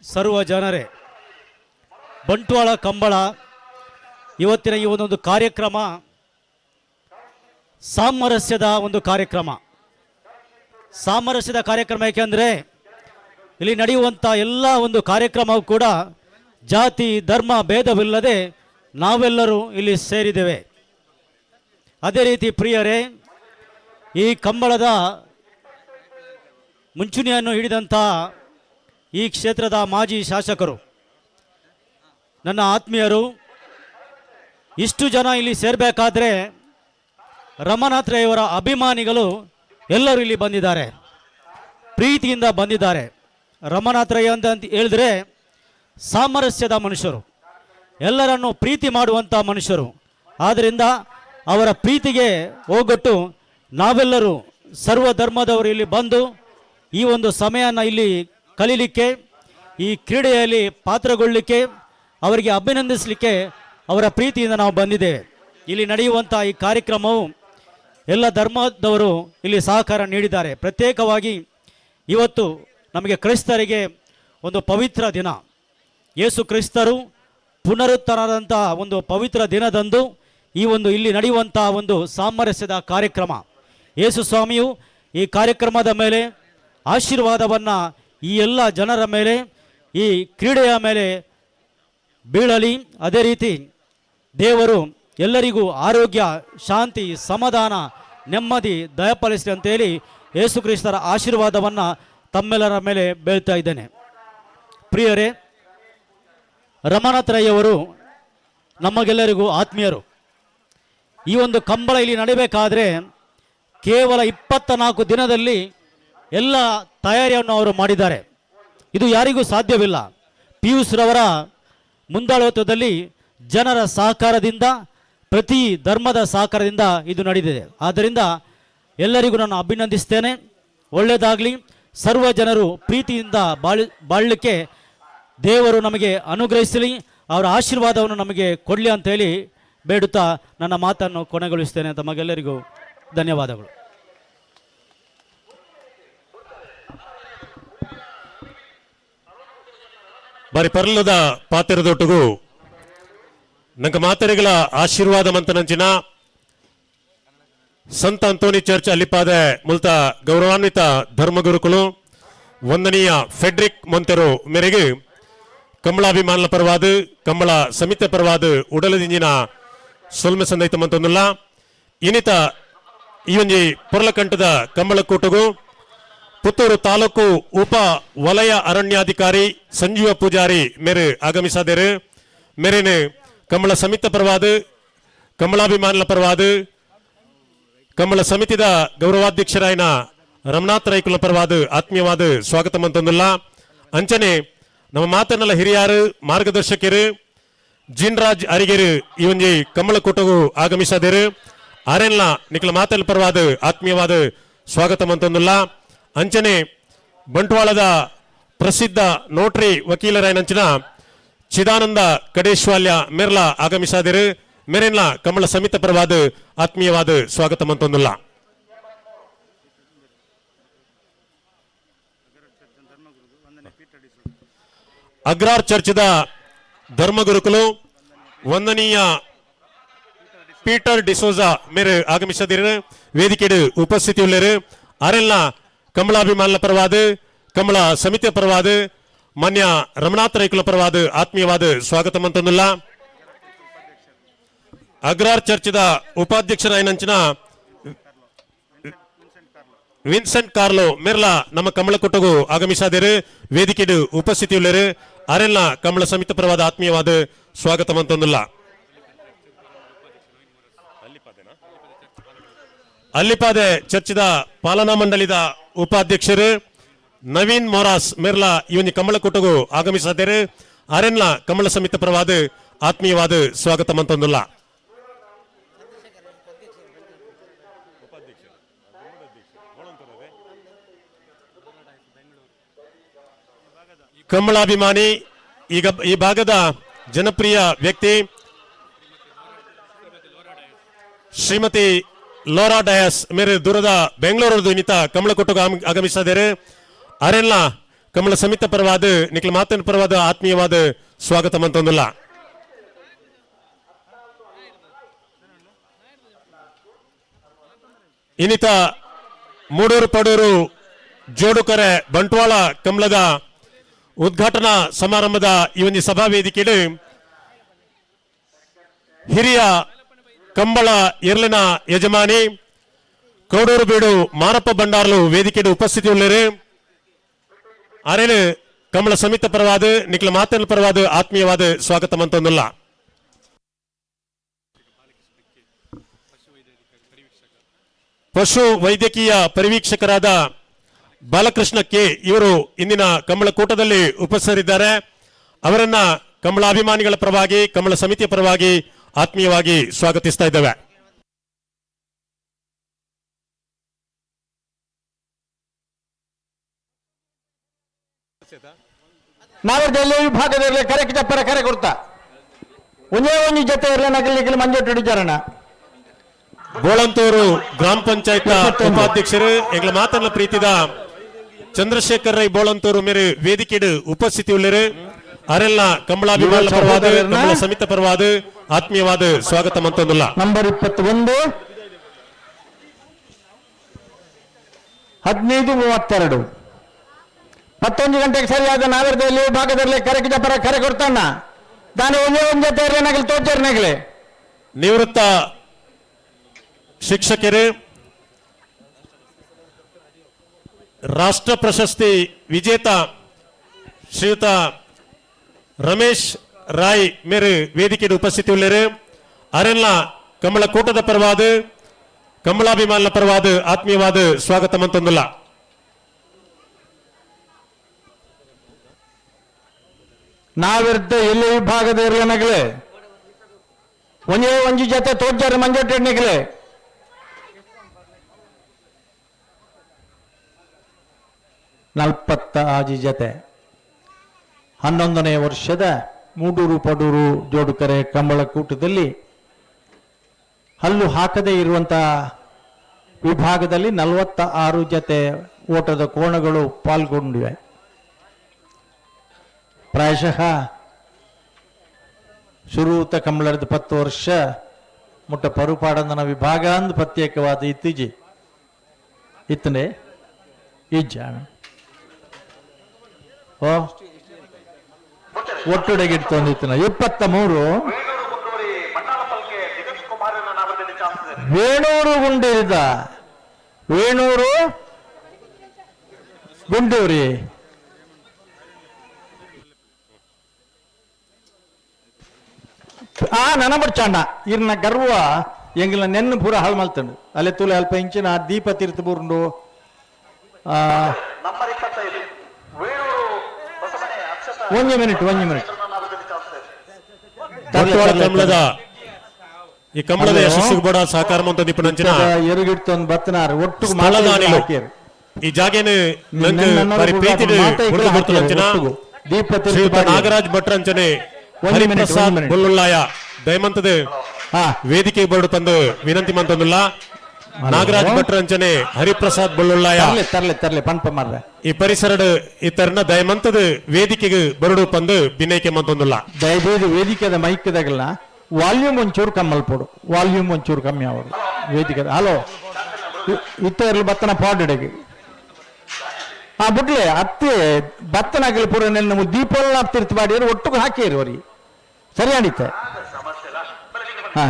ಸರ್ವ ಜನರೇ, ಬಂಟ್ವಾಳ ಕಂಬಳ ಇವತ್ತಿನ ಈ ಒಂದೊಂದು ಕಾರ್ಯಕ್ರಮ ಸಾಮರಸ್ಯದ ಒಂದು ಕಾರ್ಯಕ್ರಮ. ಸಾಮರಸ್ಯದ ಕಾರ್ಯಕ್ರಮ ಏಕೆಂದರೆ ಇಲ್ಲಿ ನಡೆಯುವಂಥ ಎಲ್ಲ ಒಂದು ಕಾರ್ಯಕ್ರಮವು ಕೂಡ ಜಾತಿ ಧರ್ಮ ಭೇದವಿಲ್ಲದೆ ನಾವೆಲ್ಲರೂ ಇಲ್ಲಿ ಸೇರಿದ್ದೇವೆ. ಅದೇ ರೀತಿ ಪ್ರಿಯರೇ, ಈ ಕಂಬಳದ ಮುಂಚೂಣಿಯನ್ನು ಹಿಡಿದಂಥ ಈ ಕ್ಷೇತ್ರದ ಮಾಜಿ ಶಾಸಕರು, ನನ್ನ ಆತ್ಮೀಯರು, ಇಷ್ಟು ಜನ ಇಲ್ಲಿ ಸೇರಬೇಕಾದ್ರೆ ರಮನಾಥ್ ರೈ ಅವರ ಅಭಿಮಾನಿಗಳು ಎಲ್ಲರೂ ಇಲ್ಲಿ ಬಂದಿದ್ದಾರೆ, ಪ್ರೀತಿಯಿಂದ ಬಂದಿದ್ದಾರೆ. ರಮನಾಥ್ ರೈ ಅಂತ ಹೇಳಿದ್ರೆ ಸಾಮರಸ್ಯದ ಮನುಷ್ಯರು, ಎಲ್ಲರನ್ನು ಪ್ರೀತಿ ಮಾಡುವಂಥ ಮನುಷ್ಯರು. ಆದ್ದರಿಂದ ಅವರ ಪ್ರೀತಿಗೆ ಹೋಗೊಟ್ಟು ನಾವೆಲ್ಲರೂ ಸರ್ವ ಧರ್ಮದವರು ಇಲ್ಲಿ ಬಂದು ಈ ಒಂದು ಸಮಯನ ಇಲ್ಲಿ ಕಲೀಲಿಕ್ಕೆ, ಈ ಕ್ರೀಡೆಯಲ್ಲಿ ಪಾತ್ರಗೊಳ್ಳಲಿಕ್ಕೆ, ಅವರಿಗೆ ಅಭಿನಂದಿಸಲಿಕ್ಕೆ ಅವರ ಪ್ರೀತಿಯಿಂದ ನಾವು ಬಂದಿದ್ದೇವೆ. ಇಲ್ಲಿ ನಡೆಯುವಂಥ ಈ ಕಾರ್ಯಕ್ರಮವು ಎಲ್ಲ ಧರ್ಮದವರು ಇಲ್ಲಿ ಸಹಕಾರ ನೀಡಿದ್ದಾರೆ. ಪ್ರತ್ಯೇಕವಾಗಿ ಇವತ್ತು ನಮಗೆ ಕ್ರೈಸ್ತರಿಗೆ ಒಂದು ಪವಿತ್ರ ದಿನ, ಯೇಸು ಕ್ರಿಸ್ತರು ಪುನರುತ್ಥಾನದಂಥ ಒಂದು ಪವಿತ್ರ ದಿನದಂದು ಈ ಒಂದು ಇಲ್ಲಿ ನಡೆಯುವಂಥ ಒಂದು ಸಾಮರಸ್ಯದ ಕಾರ್ಯಕ್ರಮ, ಯೇಸು ಸ್ವಾಮಿಯು ಈ ಕಾರ್ಯಕ್ರಮದ ಮೇಲೆ ಆಶೀರ್ವಾದವನ್ನು ಈ ಎಲ್ಲ ಜನರ ಮೇಲೆ, ಈ ಕ್ರೀಡೆಯ ಮೇಲೆ ಬೀಳಲಿ. ಅದೇ ರೀತಿ ದೇವರು ಎಲ್ಲರಿಗೂ ಆರೋಗ್ಯ, ಶಾಂತಿ, ಸಮಾಧಾನ, ನೆಮ್ಮದಿ ದಯಪಾಲಿಸಲಿ ಅಂತೇಳಿ ಯೇಸು ಕ್ರಿಸ್ತರ ಆಶೀರ್ವಾದವನ್ನು ತಮ್ಮೆಲ್ಲರ ಮೇಲೆ ಬೀಳ್ತಾ ಇದ್ದೇನೆ. ಪ್ರಿಯರೇ, ರಮನಾಥ್ ರೈ ಅವರು ನಮಗೆಲ್ಲರಿಗೂ ಆತ್ಮೀಯರು. ಈ ಒಂದು ಕಂಬಳ ಇಲ್ಲಿ ನಡಿಬೇಕಾದ್ರೆ ಕೇವಲ 24 ದಿನದಲ್ಲಿ ಎಲ್ಲ ತಯಾರಿಯನ್ನು ಅವರು ಮಾಡಿದ್ದಾರೆ. ಇದು ಯಾರಿಗೂ ಸಾಧ್ಯವಿಲ್ಲ. ಪಿಯೂಷ್ ರವರ ಮುಂದಾಳತ್ವದಲ್ಲಿ ಜನರ ಸಹಕಾರದಿಂದ, ಪ್ರತಿ ಧರ್ಮದ ಸಹಕಾರದಿಂದ ಇದು ನಡೆದಿದೆ. ಆದ್ದರಿಂದ ಎಲ್ಲರಿಗೂ ನಾನು ಅಭಿನಂದಿಸ್ತೇನೆ. ಒಳ್ಳೆಯದಾಗಲಿ. ಸರ್ವ ಜನರು ಪ್ರೀತಿಯಿಂದ ಬಾಳಲಿಕ್ಕೆ ದೇವರು ನಮಗೆ ಅನುಗ್ರಹಿಸಲಿ, ಅವರ ಆಶೀರ್ವಾದವನ್ನು ನಮಗೆ ಕೊಡಲಿ ಅಂತೇಳಿ ಬೇಡುತ್ತಾ ನನ್ನ ಮಾತನ್ನು ಕೊನೆಗೊಳಿಸ್ತೇನೆ. ತಮಗೆಲ್ಲರಿಗೂ ಧನ್ಯವಾದಗಳು. ಬಾರಿ ಪರ್ಲದ ಪಾತ್ರದೊಟ್ಟಿಗೂ ನಂಗೆ ಮಾತರಿಗಳ ಆಶೀರ್ವಾದ ಮಂತನಂಚಿನ ಸಂತ ಅಂತೋನಿ ಚರ್ಚ್ ಅಲ್ಲಿಪಾದ ಮುಲ್ತ ಗೌರವಾನ್ವಿತ ಧರ್ಮಗುರುಕುಲು ವಂದನೀಯ ಫೆಡ್ರಿಕ್ ಮೊಂತೆರು ಮೇರೆಗೆ ಕಂಬಳಾಭಿಮಾನುల ಪರವಾದ ಕಂಬಳ ಸಮಿತಿ ಪರವಾದ ಉಡಲದಿಂಜಿನ ಸೊಲ್ಮೆ ಸಂದೈತ ಮಂತೊಂದುಲ್ಲ ಇನ್ನಿತ ಈ ಒಂಜಿ ಪೊರ್ಲಕಂಠದ ಕಂಬಳಕೂಟಗೂ ಪುತ್ತೂರು ತಾಲೂಕು ಉಪ ವಲಯ ಅರಣ್ಯಾಧಿಕಾರಿ ಸಂಜೀವ ಪೂಜಾರಿ ಮೇರೆ ಆಗಮಿಸಾದೇರು. ಮೇರೇನು ಕಂಬಳ ಸಮಿತಿ ಪರವಾದ ಕಂಬಳಾಭಿಮಾನುల ಪರವಾದ ಕಂಬಳ ಸಮಿತಿದ ಗೌರವಾಧ್ಯಕ್ಷರಾಯನ ರಮನಾಥ್ ರೈಕುಲ ಪರವಾದ ಆತ್ಮೀಯವಾದ ಸ್ವಾಗತ ಮಂತೊಂದುಲ್ಲ. ಅಂಚನೆ ನಮ್ಮ ಮಾತನ್ನೆಲ್ಲ ಹಿರಿಯರು ಮಾರ್ಗದರ್ಶಕರು ಜಿನ್ರಾಜ್ ಅರಿಗೆರು ಈ ಒಂಜಿ ಕಂಬಳಕೂಟಗೂ ಆಗಮಿಸಾದೇರು. ಆರೆಲ್ಲ ನಿಖಲ ಮಾತಲ್ಲ ಪರವಾದ ಆತ್ಮೀಯವಾದ ಸ್ವಾಗತ ಮಂತೊಂದುಲ್ಲ. ಅಂಚನೆ ಬಂಟ್ವಾಳದ ಪ್ರಸಿದ್ಧ ನೋಟ್ರಿ ವಕೀಲರಾಯನಂಚಿನ ಚಿದಾನಂದ ಕಡೇಶ್ವಾಲ್ಯ ಮೇರ್ಲ ಆಗಮಿಸಾದಿರು. ಮೇರೆಲ್ಲ ಕಂಬಳ ಸಮಿತಿ ಪರವಾದ ಆತ್ಮೀಯವಾದ ಸ್ವಾಗತ ಮಂತೊಂದುಲ್ಲ. ಅಗ್ರಾರ್ ಚರ್ಚ್ದ ಧರ್ಮಗುರುಕುಲು ವಂದನೀಯ ಪೀಟರ್ ಡಿಸೋಜಾ ಮೇರೆ ಆಗಮಿಸದಿರು. ವೇದಿಕೆಡು ಉಪಸ್ಥಿತಿ ಉಳ್ಳರು. ಆರೆಲ್ಲ ಕಂಬಳಾಭಿಮಾನುల ಪರವಾದ ಕಂಬಳ ಸಮಿತಿಯ ಪರವಾದ ಮಾನ್ಯ ರಮನಾಥ್ ರೈಕುಲ ಪರವಾದ ಆತ್ಮೀಯವಾದ ಸ್ವಾಗತ ಮಂತೊಂದುಲ್ಲ. ಅಗ್ರಾರ್ ಚರ್ಚ್ದ ಉಪಾಧ್ಯಕ್ಷರಾಯನಂಚಿನ ವಿನ್ಸೆಂಟ್ ಕಾರ್ಲೋ ಮೇರ್ಲ ನಮ್ಮ ಕಂಬಳಕೂಟಗೂ ಆಗಮಿಸಾದೇರು. ವೇದಿಕೆಡು ಉಪಸ್ಥಿತಿ ಉಳ್ಳರು. ಆರೆಲ್ಲ ಕಂಬಳ ಸಮಿತಿ ಪರವಾದ ಆತ್ಮೀಯವಾದ ಸ್ವಾಗತ ಮಂತೊಂದುಲ್ಲ. ಅಲ್ಲಿಪಾದೆ ಚರ್ಚ್ದ ಪಾಲನಾ ಮಂಡಳಿದ ಉಪಾಧ್ಯಕ್ಷರು ನವೀನ್ ಮೊರಾಸ್ ಮೇರ್ಲ ಇವನಿ ಕಂಬಳಕೂಟಗೂ ಆಗಮಿಸಾದೇರು. ಆರೆಲ್ಲ ಕಂಬಳ ಸಮಿತಿ ಪರವಾದ ಆತ್ಮೀಯವಾದ ಸ್ವಾಗತ ಮಂತೊಂದುಲ್ಲ. ಕಂಬಳಾಭಿಮಾನಿ ಈಗ ಈ ಭಾಗದ ಜನಪ್ರಿಯ ವ್ಯಕ್ತಿ ಶ್ರೀಮತಿ ಲೋರಾ ಡಯಾಸ್ ಮೇರೆ ದೂರದ ಬೆಂಗಳೂರು ಇನ್ನಿತ ಕಂಬಳಕೂಟಗೂ ಆಗಮಿಸಿದ್ದಾರೆ. ಆರೆಲ್ಲ ಕಂಬಳ ಸಮಿತಿ ಪರವಾದ ನಿಖಲ ಮಾತನ ಪರವಾದ ಆತ್ಮೀಯವಾದ ಸ್ವಾಗತ ಮಂತೊಂದುಲ್ಲ. ಇನ್ನಿತ ಮೂಡೂರು ಪಡೂರು ಜೋಡುಕರೆ ಬಂಟ್ವಾಳ ಕಂಬಳದ ಉದ್ಘಾಟನಾ ಸಮಾರಂಭದ ಈ ಒಂದು ಸಭಾ ವೇದಿಕೆಯಲ್ಲಿ ಹಿರಿಯ ಕಂಬಳ ಎರ್ಲಿನ ಯಜಮಾನಿ ಕೌಡೂರು ಬೀಡು ಮಾರಪ್ಪ ಬಂಡಾರ್ಲು ವೇದಿಕೆಯಲ್ಲಿ ಉಪಸ್ಥಿತಿ ಉಳ್ಳರು. ಆರೇನು ಕಂಬಳ ಸಮಿತಿ ಪರವಾದ ನಿಖಲ ಮಾತನ ಪರವಾದ ಆತ್ಮೀಯವಾದ ಸ್ವಾಗತ ಮಂತೊಂದುಲ್ಲ. ಪಶು ವೈದ್ಯಕೀಯ ಪರಿವೀಕ್ಷಕರಾದ ಬಾಲಕೃಷ್ಣ ಕೆ ಇವರು ಇಂದಿನ ಕಂಬಳಕೂಟದಲ್ಲಿ ಉಪಸ್ಥಿತರಿದ್ದಾರೆ. ಅವರನ್ನ ಕಂಬಳಾಭಿಮಾನಿಗಳ ಪರವಾಗಿ ಕಂಬಳ ಸಮಿತಿಯ ಪರವಾಗಿ ಆತ್ಮೀಯವಾಗಿ ಸ್ವಾಗತಿಸ್ತಾ ಇದ್ದೇವೆ. ನಾವಿರ್ದಲ್ಲಿ ವಿಭಾಗದಲ್ಲಿ ಕರೆಕ್ಟ್ ಚಪ್ಪರ ಕರೆ ಕೊಡ್ತಾ ಒಂದೇ ಒಂದು ಜೊತೆ ಇರಲಿ ನಗಲಿಕ್ಕೆ ಮಂಜುಟ್ಟು ಹಿಡಿಚಾರಣ ಬೋಳಂತೂರು ಗ್ರಾಮ ಪಂಚಾಯತ್ ಉಪಾಧ್ಯಕ್ಷರು ಎಂಗ್ಲ ಮಾತನ್ನ ಪ್ರೀತಿದ ಚಂದ್ರಶೇಖರ್ ರೈ ಬೋಳಂತೂರು ಮೇರೆ ವೇದಿಕೆಡು ಉಪಸ್ಥಿತಿ ಉಳ್ಳರು ಅರೆಲ್ಲ ಕಂಬಳಾಭಿಮಾನ ಪರವಾದ ಕಂಬಳ ಸಮಿತ ಪರವಾದ ಆತ್ಮೀಯವಾದ ಸ್ವಾಗತ ಮಂತೊಂದುಲ್ಲ. ನಂಬರ್ 21 15:32 11 ಗಂಟೆಗೆ ಸರಿಯಾದ ನಾಗರದಲ್ಲಿ ಭಾಗದಲ್ಲಿ ಕರೆಕ್ ಜಪರ ಕರೆ ಕೊಡ್ತಾನ ದಾನಿ ಒಂದೇ ಒಂದು ಜೊತೆ ಇರಲಿ ನಗಲಿ ತೋಚರ್ ನಗಲಿ ನಿವೃತ್ತ ಶಿಕ್ಷಕರು ರಾಷ್ಟ್ರ ಪ್ರಶಸ್ತಿ ವಿಜೇತ ಶ್ರೀಯುತ ರಮೇಶ್ ರಾಯ್ ಮೇರೆ ವೇದಿಕೆಗೆ ಉಪಸ್ಥಿತಿ ಉಳ್ಳರು ಅರೆಲ್ಲ ಕಂಬಳ ಕೂಟದ ಪರವಾದ ಕಂಬಳಾಭಿಮಾನ ಪರವಾದ ಆತ್ಮೀಯವಾದ ಸ್ವಾಗತ ಮಂತೊಂದುಲ್ಲ. ನಾವಿರ್ದ ಎಲ್ಲಿ ವಿಭಾಗದ ಇರಲಿ ನಗಲಿ ಒಂದೇ ಒಂದು ಜೊತೆ ತೋಚರ್ ಮಂಜೊಟ್ಟು ನಗಲಿ 46 ಜೊತೆ 11ನೇ ವರ್ಷದ ಮೂಡೂರು ಪಡೂರು ಜೋಡುಕರೆ ಕಂಬಳ ಕೂಟದಲ್ಲಿ ಹಲ್ಲು ಹಾಕದೇ ಇರುವಂತಹ ವಿಭಾಗದಲ್ಲಿ 46 ಜೊತೆ ಓಟದ ಕೋಣಗಳು ಪಾಲ್ಗೊಂಡಿವೆ. ಪ್ರಾಯಶಃ ಶುರುತ ಕಂಬಳದ 10 ವರ್ಷ ಮುಟ್ಟ ಪರುಪಾಡಂದನ ವಿಭಾಗ ಅಂದು ಪ್ರತ್ಯೇಕವಾದ ಇತ್ತೀಜಿ ಇತ್ತನೆ ಇಜ್ಜಾಣ ಓ ಒಟ್ಟುಡೆಗಿಡ್ತೊಂದಿತ್ತನ 23 ವೇಣೂರು ಗುಂಡೂರಿದ ವೇಣೂರು ಗುಂಡೂರಿ ನನ್ನ ಬಿಡ್ಚಾಂಡ ಇರ್ನ ಗರ್ವ ಎಂಗಿಲ ನೆನ್ನು ಪೂರ ಹಾಳು ಮಲ್ತಂಡು ಅಲ್ಲೇ ತುಲೆ ಅಲ್ಪ ಇಂಚಿನ ದೀಪ ತೀರ್ಥ ಬೂರ್ಂಡು ಒಂದು ಮಿನಿಟ್ ಕಂಬಳದ ಈ ಕಂಬಳದ ಯಶಸ್ಸಿಗೆ ಬೋಡ ಸಹಕಾರ ಮಂತ ನಿಪುಣಂಚಿನ ಎರುಗಿಡ್ತೊಂದು ಬತ್ತನಾರ ಒಟ್ಟು ಈ ಜಾಗೇನು ಬಾರಿ ಪ್ರೀತಿ ದೀಪ ಶ್ರೀಯುತ ನಾಗರಾಜ್ ಭಟ್ರ ಅಂಚನೆ ಹರಿಪ್ರಸಾದ್ ಬೊಲ್ಲುಳ್ಳಾಯ ದಯಮಂತದ ವೇದಿಕೆ ಬೋರ್ಡು ತಂದು ವಿನಂತಿ ಮಂತೊಂದುಲ್ಲ. ನಾಗರಾಜ್ ಭಟ್ರ ಅಂಚನೆ ಹರಿಪ್ರಸಾದ್ ಬೊಲ್ಲುಳ್ಳಾಯ ತರ್ಲೆ ಪಂಪ ಮಾರ್ರೆ ಈ ಪರಿಸರದ ಇತರನ ದಯಮಂತದ ವೇದಿಕೆಗೆ ಬರಡು ಪಂದು ಬಿನೈಕೆ ಮಂತೊಂದುಲ್ಲ. ದಯವಿದು ವೇದಿಕೆದ ಮೈಕದಾಗಲ್ಲ ವಾಲ್ಯೂಮ್ ಒಂಚೂರು ಕಮ್ಮಲ್ಪಡು ವಾಲ್ಯೂಮ್ ಒಂಚೂರು ಕಮ್ಮಿ ಅವರು ವೇದಿಕೆ ಹಲೋ ಇತ್ತರ್ಲಿ ಬತ್ತನ ಪಾಡೆಗೆ ಬಿಡ್ಲೆ ಅತ್ತೆ ಬತ್ತನಾಗಲಿ ಪೂರ ನಮ್ಮ ದೀಪಲ್ಲ ತೀರ್ಥ ಬಾಡಿಯರು ಒಟ್ಟಿಗೆ ಹಾಕಿರಿ ಅವ್ರಿಗೆ ಸರಿ ಆಡಿತ್ತೆ. ಹಾ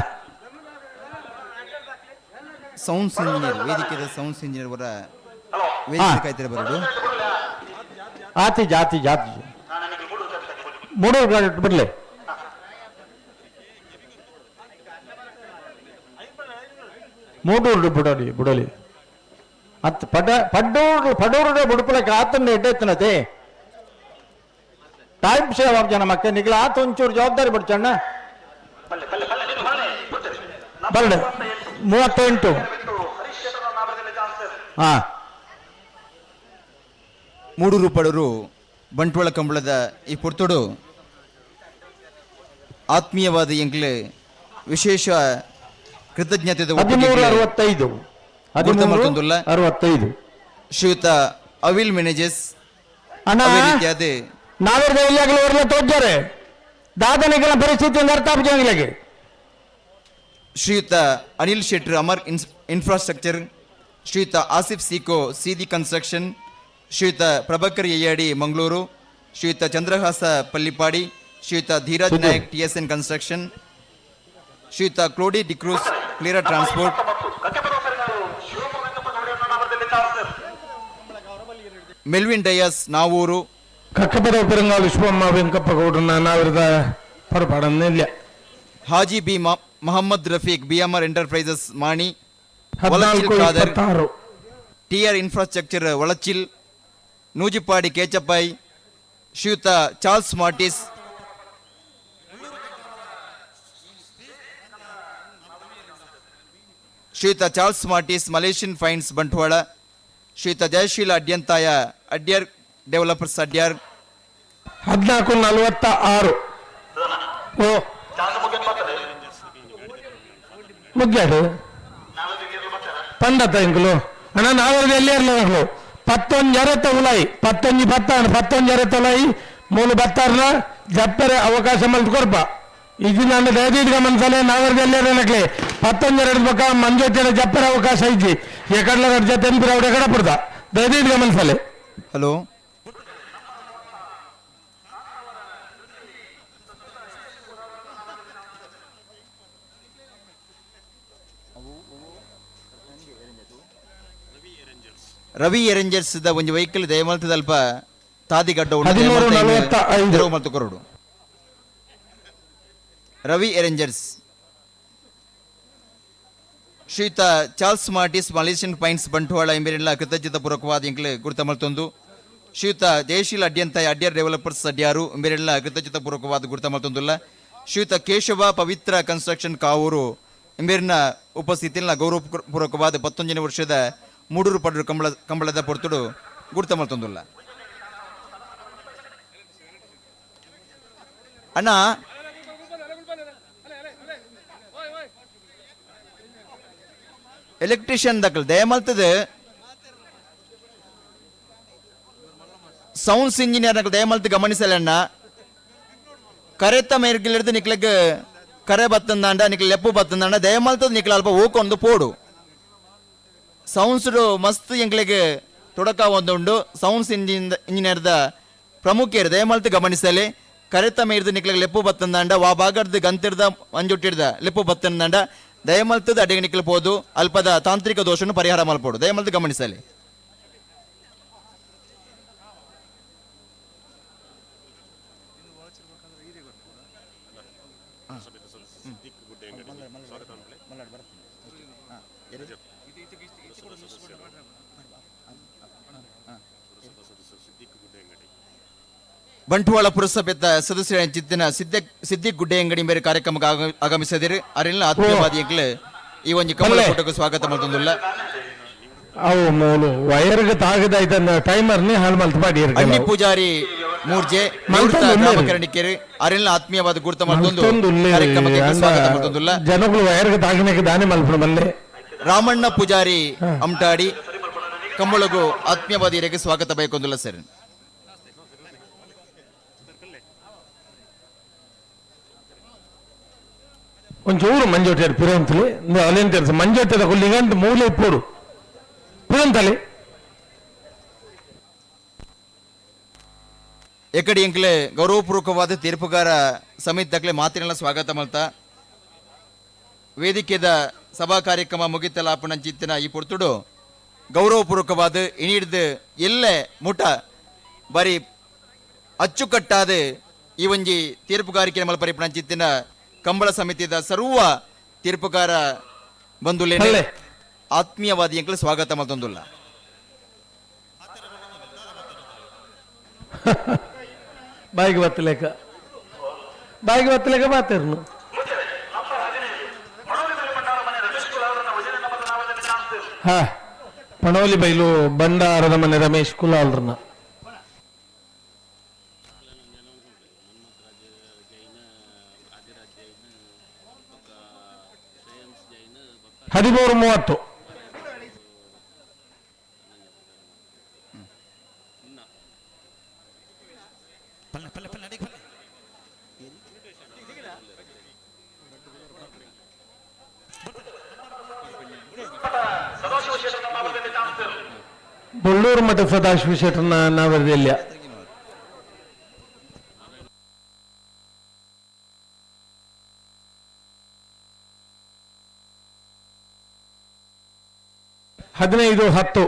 ಸೌಂಡ್ಸ್ ಇಂಜಿನಿಯರ್ ವೇದಿಕೆದ ಸೌಂಡ್ಸ್ ಇಂಜಿನಿಯರ್ ಅವರ ವೇದಿಕೆ ಕಾಯ್ತಾರೆ ಬರೋದು ಆತಿ ಜಾತಿ ಮೂಡೂರು ಬಿಡ್ಲೆ ಮೂಡೂರು ಬಿಡಲಿ ಅತ್ ಪಡೂರು ಬುಡುಪಲಕ್ಕೆ ಆತಂಡ ಎಡ್ಡೆತ್ತನತೆ ಟೈಮ್ ಸೇವ್ ಆಫ್ ಜನ ಮಕ್ಕ ನಿಗ್ಲ ಆತ ಒಂಚೂರು ಜವಾಬ್ದಾರಿ ಬಿಡ್ಚಣ್ಣ ಬರ್ಡೆ 38 ಹಾ ಮೂಡೂರು ಪಡೂರು ಬಂಟ್ವಾಳ ಕಂಬಳದ ಈ ಪುರ್ತುಡು ಆತ್ಮೀಯವಾದ ಎಂಗ್ಲೆ ವಿಶೇಷ ಕೃತಜ್ಞತೆ 1365 ಶ್ರೀಯುತ ಅವಿಲ್ ಮೆನೇಜಸ್ ನಾವೇರ್ದ ಇಲ್ಲಾಗಲೇ ತೋರ್ಜಾರೆ ದಾದನಿಗಳ ಪರಿಸ್ಥಿತಿಯಿಂದ ಅರ್ಥಾಪಿಗೆ ಶ್ರೀಯುತ ಅನಿಲ್ ಶೆಟ್ಟಿ ಅಮರ್ ಇನ್ಫ್ರಾಸ್ಟ್ರಕ್ಚರ್, ಶ್ರೀಯುತ ಆಸಿಫ್ ಸಿಕೋ ಸಿದಿ ಕನ್ಸ್ಟ್ರಕ್ಷನ್, ಶ್ರೀಯುತ ಪ್ರಭಾಕರ್ ಯಯ್ಯಾಡಿ ಮಂಗಳೂರು, ಶ್ರೀಯುತ ಚಂದ್ರಹಾಸ ಪಲ್ಲಿಪಾಡಿ, ಶ್ರೀಯುತ Dheeraj Nayak TSN construction, Shriyut Claudy D'Cruz clear transport, Melvin Dias Navuru, ಕಕ್ಕಪದ ಪೆರಂಗಾಲ್ ವಿಶ್ವಮ್ಮ ವೆಂಕಪ್ಪ ಗೌಡ್ರನ್ನ ನಾವಿರದ ಪರಪಾಡನ್ನಿಲ್ಲ, ಹಾಜಿ B Mohammed Rafiq BMR enterprises Mani, 1426 TR infrastructure ಒಳಚಿಲ್, ನೂಜಿಪಾಡಿ ಕೇಚಪ್ಪಾಯಿ, Shriyut Charles Martis, Shriyut Charles Martis Malaysian fines Bantwal, Shriyut Jayasheela Adyanthaya Adyar developers Adyar, 14:46 ಓ ಮುಗ್ಗಾಡು పండత ఇంకులు అన్న నాలుగు వెళ్ళారు 11 జరత ఉలాయి 15 బత్తాను 11 జరత ఉలాయి 3 బత్తారున జప్పరే అవకాశం మళ్ళీ కొరప ఇది నన్ను దయదీడిగా మనసలే నాలుగు వెళ్ళారు అనట్లే 11 జరడు పక్క మంజొట్టిన జప్పరే అవకాశం ఇచ్చి ఎక్కడ జత ఎనిపిరావుడు ఎక్కడ పడతా దయదీడిగా మనసలే హలో ರವಿ ಎರೆಂಜರ್ಸ್ ದ ಒಂದು ವೆಹಿಕಲ್ ದಯಮಲ್ತದ ಅಲ್ಪ ತಾದಿಗಡ್ಡ ಮಲ್ತು ಕೊರಡು ರವಿ ಎರೆಂಜರ್ಸ್ ಶ್ರೀಯುತ Charles Martis Malaysian paints Bantwal ಎಂಬೆಲ್ಲ ಕೃತಜ್ಞತಾ ಪೂರ್ವಕವಾದ ಎಂಕ್ಲೆ ಗುರುತ ಮಲ್ತೊಂದು ಶ್ರೀಯುತ ಜಯಶೀಲ ಅಡ್ಯಂತ ಅಡ್ಯರ್ ಡೆವಲಪರ್ಸ್ ಅಡ್ಯಾರು ಎಂಬೆಲ್ಲ ಕೃತಜ್ಞತಾ ಪೂರ್ವಕವಾದ ಗುರುತ ಮಲ್ತೊಂದುಲ್ಲ ಶ್ರೀಯುತ ಕೇಶವ ಪವಿತ್ರ ಕನ್ಸ್ಟ್ರಕ್ಷನ್ ಕಾವೂರು ಎಂಬೆರಿನ ಉಪಸ್ಥಿತಿಯಲ್ಲಿ ಗೌರವಪೂರ್ವಕವಾದ 11ನೇ ವರ್ಷದ ಮೂಡೂರು ಪಡರು ಕಂಬಳದ ಪೊರ್ತುಡು ಗುರುತ ಮಲ್ತೊಂದುಲ್ಲ ಅಣ್ಣ ಎಲೆಕ್ಟ್ರಿಷಿಯನ್ ದಕ್ಕಲ್ ದಯಮಲ್ತದ ಸೌಂಡ್ಸ್ ಇಂಜಿನಿಯರ್ ನಕಲ್ ದಯಮಲ್ತ ಗಮನಿಸಲಣ್ಣ ಕರೆತ ಮೇರ್ಗಿಲಿಡ್ದು ನಿಕ್ಲೆಗ್ ಕರೆ ಬತ್ತಂದಾಂಡ ನಿಕ್ಲ ಲೆಪ್ಪು ಬತ್ತಂದಾಂಡ ದಯಮಲ್ತದ ನಿಕ್ಲ ಅಲ್ಪ ಹೋಗೊಂದು ಪೋಡು ಸೌಂಡ್ಸ್ ಮಸ್ತ್ ಎಂಕ್ಲೆಗೆ ತೊಡಕ ಒಂದುಂಡು ಸೌಂಡ್ಸ್ ಇಂಜಿನಿಯರ್ದ ಪ್ರಮುಖರು ದಯಮಲ್ತ ಗಮನಿಸಲಿ ಕರೆತ ಮೇರ್ದು ನಿಕ್ಲೆಗ್ ಲೆಪ್ಪು ಬತ್ತಂದಾಂಡ ವಾ ಬಾಗರ್ದು ಗಂತಿರ್ದ ಮಂಜುಟ್ಟಿರ್ದ ಲೆಪ್ಪು ಬತ್ತಂದಾಂಡ ದಯಮಲ್ತದ ಅಡಿಗೆ ನಿಕ್ಲಬಹುದು ಅಲ್ಪದ ತಾಂತ್ರಿಕ ದೋಷವನ್ನು ಪರಿಹಾರ ಮಲ್ಪೋಡು ದಯಮಲ್ತ ಗಮನಿಸಲಿ ಬಂಟ್ವಾಳ ಪುರಸಭೆದ ಸದಸ್ಯರ ಚಿತ್ತಿನ ಸಿದ್ದಿಕ್ ಗುಡ್ಡೆ ಅಂಗಡಿ ಬೇರೆ ಕಾರ್ಯಕ್ರಮಕ್ಕೆ ಆಗಮಿಸಿದಿರಿ ಅರೆಲ್ಲ ಆತ್ಮೀಯವಾದಿ ಎಂಕ್ಲೆ ಈ ಒಂದು ಕಮಲ ಫೋಟೋಗೆ ಸ್ವಾಗತ ಮಾಡ್ತಂದುಲ್ಲ ಅವು ಮೂಲು ವೈರ್ಗೆ ತಾಗದಾಯ್ತನ್ನ ಟೈಮರ್ನಿ ಹಾಳು ಮಲ್ತ ಮಾಡಿ ಅಣ್ಣಿ ಪೂಜಾರಿ ಮೂರ್ಜೆ ಗ್ರಾಮಕರಣಿಕೆರಿ ಅರೆಲ್ಲ ಆತ್ಮೀಯವಾದ ಗುರುತ ಮಾಡ್ತಂದು ಕಾರ್ಯಕ್ರಮಕ್ಕೆ ಸ್ವಾಗತ ಮಾಡ್ತಂದುಲ್ಲ ಜನಗಳು ವೈರ್ಗೆ ತಾಗಿನಕ್ಕೆ ದಾನೆ ಮಲ್ಪಣ ಬಲ್ಲೆ ರಾಮಣ್ಣ ಪೂಜಾರಿ ಅಮಟಾಡಿ ಕಂಬಳಗು ಆತ್ಮೀಯವಾದ ಹಿರಿಯರಿಗೆ ಸ್ವಾಗತ ಬಯಕೊಂದುಲ್ಲ ಸರ್ ಒಂಚೂರು ಮಂಜೋಟೆ ಪಿರಂತಲಿ ಅಲ್ಲೇನು తెలుసు ಮಂಜೋಟೆದ ಕೊಲ್ಲಿಗಂತ ಮೂಲೆ ಇಪ್ಪೋಡು ಪಿರಂತಲಿ ಎಕಡಿ ಎಂಕ್ಲೆ ಗೌರವಪೂರ್ವಕವಾದ ತೀರ್ಪುಗಾರ ಸಮಿತಿ ದಕ್ಲೆ ಮಾತಿನೆಲ್ಲ ಸ್ವಾಗತ ಮಲ್ತಾ ವೇದಿಕೆದ ಸಭಾ ಕಾರ್ಯಕ್ರಮ ಮುಗಿತಲಾಪಣ ಚಿತ್ತಿನ ಈ ಪೊರ್ತುಡು ಗೌರವಪೂರ್ವಕವಾದ ಇಣಿಡ್ದು ಎಲ್ಲೇ ಮುಟ ಬಾರಿ ಅಚ್ಚುಕಟ್ಟಾದ ಈ ಒಂಜಿ ತೀರ್ಪುಗಾರಿಕೆ ಮಲ್ಪರಿಪಣ ಚಿತ್ತಿನ ಕಂಬಳ ಸಮಿತಿದ ಸರ್ವ ತೀರ್ಪುಗಾರ ಬಂಧುಲೇ ಆತ್ಮೀಯವಾದಿ ಎಂಕ್ಲೆ ಸ್ವಾಗತ ಮಲ್ತೊಂದುಲ್ಲ ಬಾಯಿಗೆ ಬತ್ತಲೇಕ ಮಾತೇರ್ನು ಹಾ ಪಣವಲಿ ಬೈಲು ಬಂಡಾರದ ಮನೆ ರಮೇಶ್ ಕುಲಾಲ್ರನ್ನ ಹದಿಮೂರು 30 ಬೊಳ್ಳೂರು ಮಠ ಸದಾಶಿವ ಶೆಟ್ಟರ್ನ ನಾವರ್ದಿಲ್ಲ ಹದಿನೈದು 10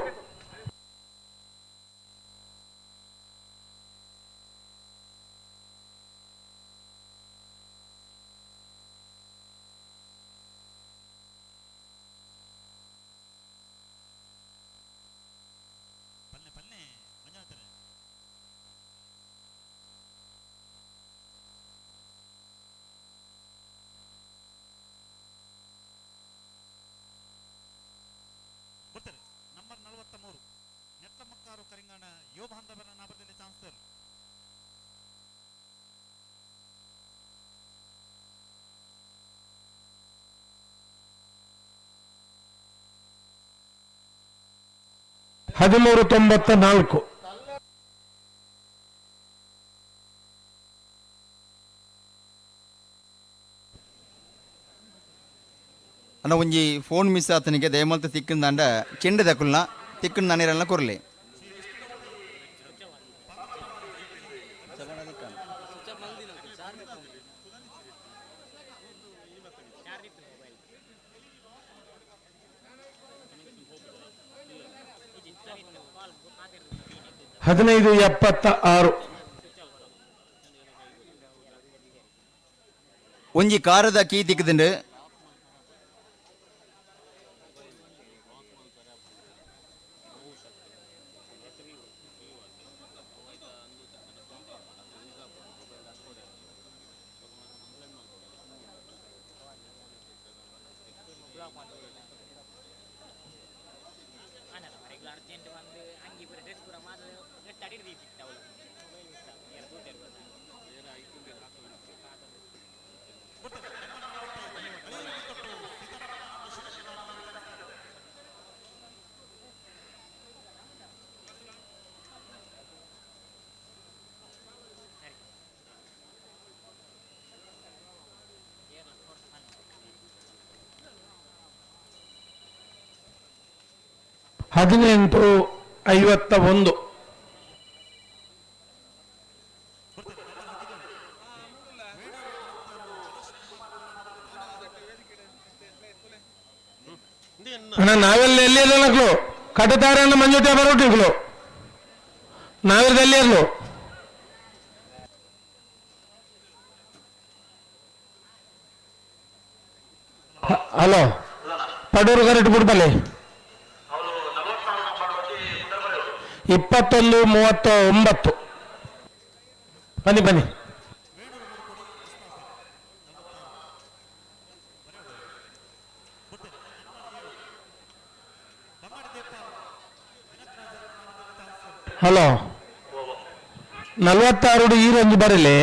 ನಂಬರ್ 43 ನೆಟ್ಲಮಕ್ಕಾರು ಕರಿಂಗಾಣ ಯುವ ಬಾಂಧವರ ನಾಪದಲ್ಲಿ ಚಾನ್ಸರ್ 1394. ಅಣ್ಣ ಒಂಜಿ ಫೋನ್ ಮಿಸ್ ಆತನಿಗೆ ದಯಮಲ್ತ ತಿಕ್ಕಿಂದಾಂಡ ಚೆಂಡು ದಕ್ಕಲ್ನ ತಿಕ್ಕಿನ ನಾನಿರಲ್ಲ ಕೊರ್ಲಿ. ಹದಿನೈದು 76. ಒಂಜಿ ಕಾರದ ಕೀ ತಿಕ್ಕದಿಂಡು ಹದಿನೆಂಟು 51. ಅಣ್ಣ ನಾವೆಲ್ಲ ಎಲ್ಲಿರಲಕ್ಲು ಕಟ್ಟುತ್ತಾರಣ್ಣ ಮಂಜುಟ ಬರೋಟಿಗ್ಲು ನಾವಿರದಲ್ಲಿ ಇರ್ಲು. Hello Padur correct ಬಿಡ್ಬಲ್ಲಿ 21:39. ಬನ್ನಿ ಬನ್ನಿ. ಹಲೋ 46 ಈರೊಂದು ಬರಲಿ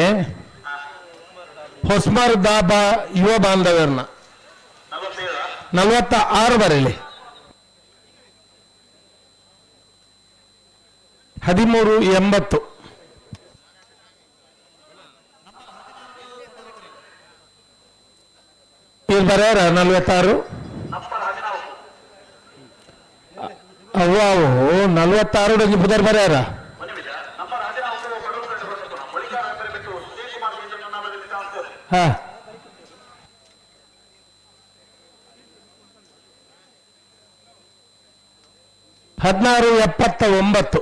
ಹೊಸ್ಮಾರ್ ದಾಬಾ ಯುವ ಬಾಂಧವ್ಯರ್ನ 46 ಬರಲಿ 13:80. ಇಲ್ಲಿ ಬರ್ಯಾರ 46 ಅವು 46 ಪುದರ್ ಬರ್ಯಾರ. ಹಾ 16:79.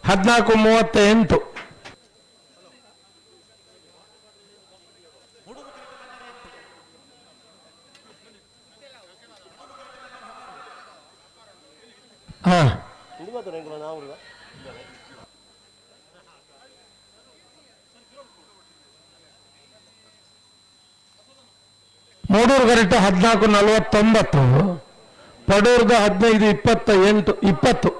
ಹದಿನಾಲ್ಕು 38. ಹಾ ಮೂಡೂರು ಕರೆಕ್ಟ್ 14:49. ಪಡೂರ್ದ 15:28. 20.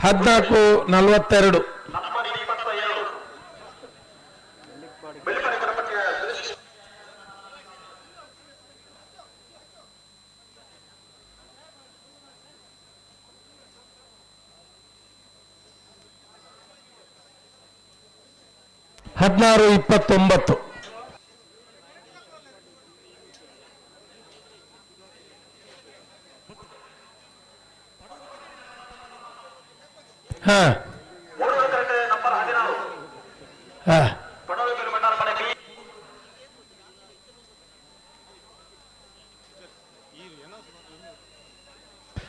ಹದಿನಾಲ್ಕು 42. ಹದಿನಾರು 29. ಹಾ ಹಾ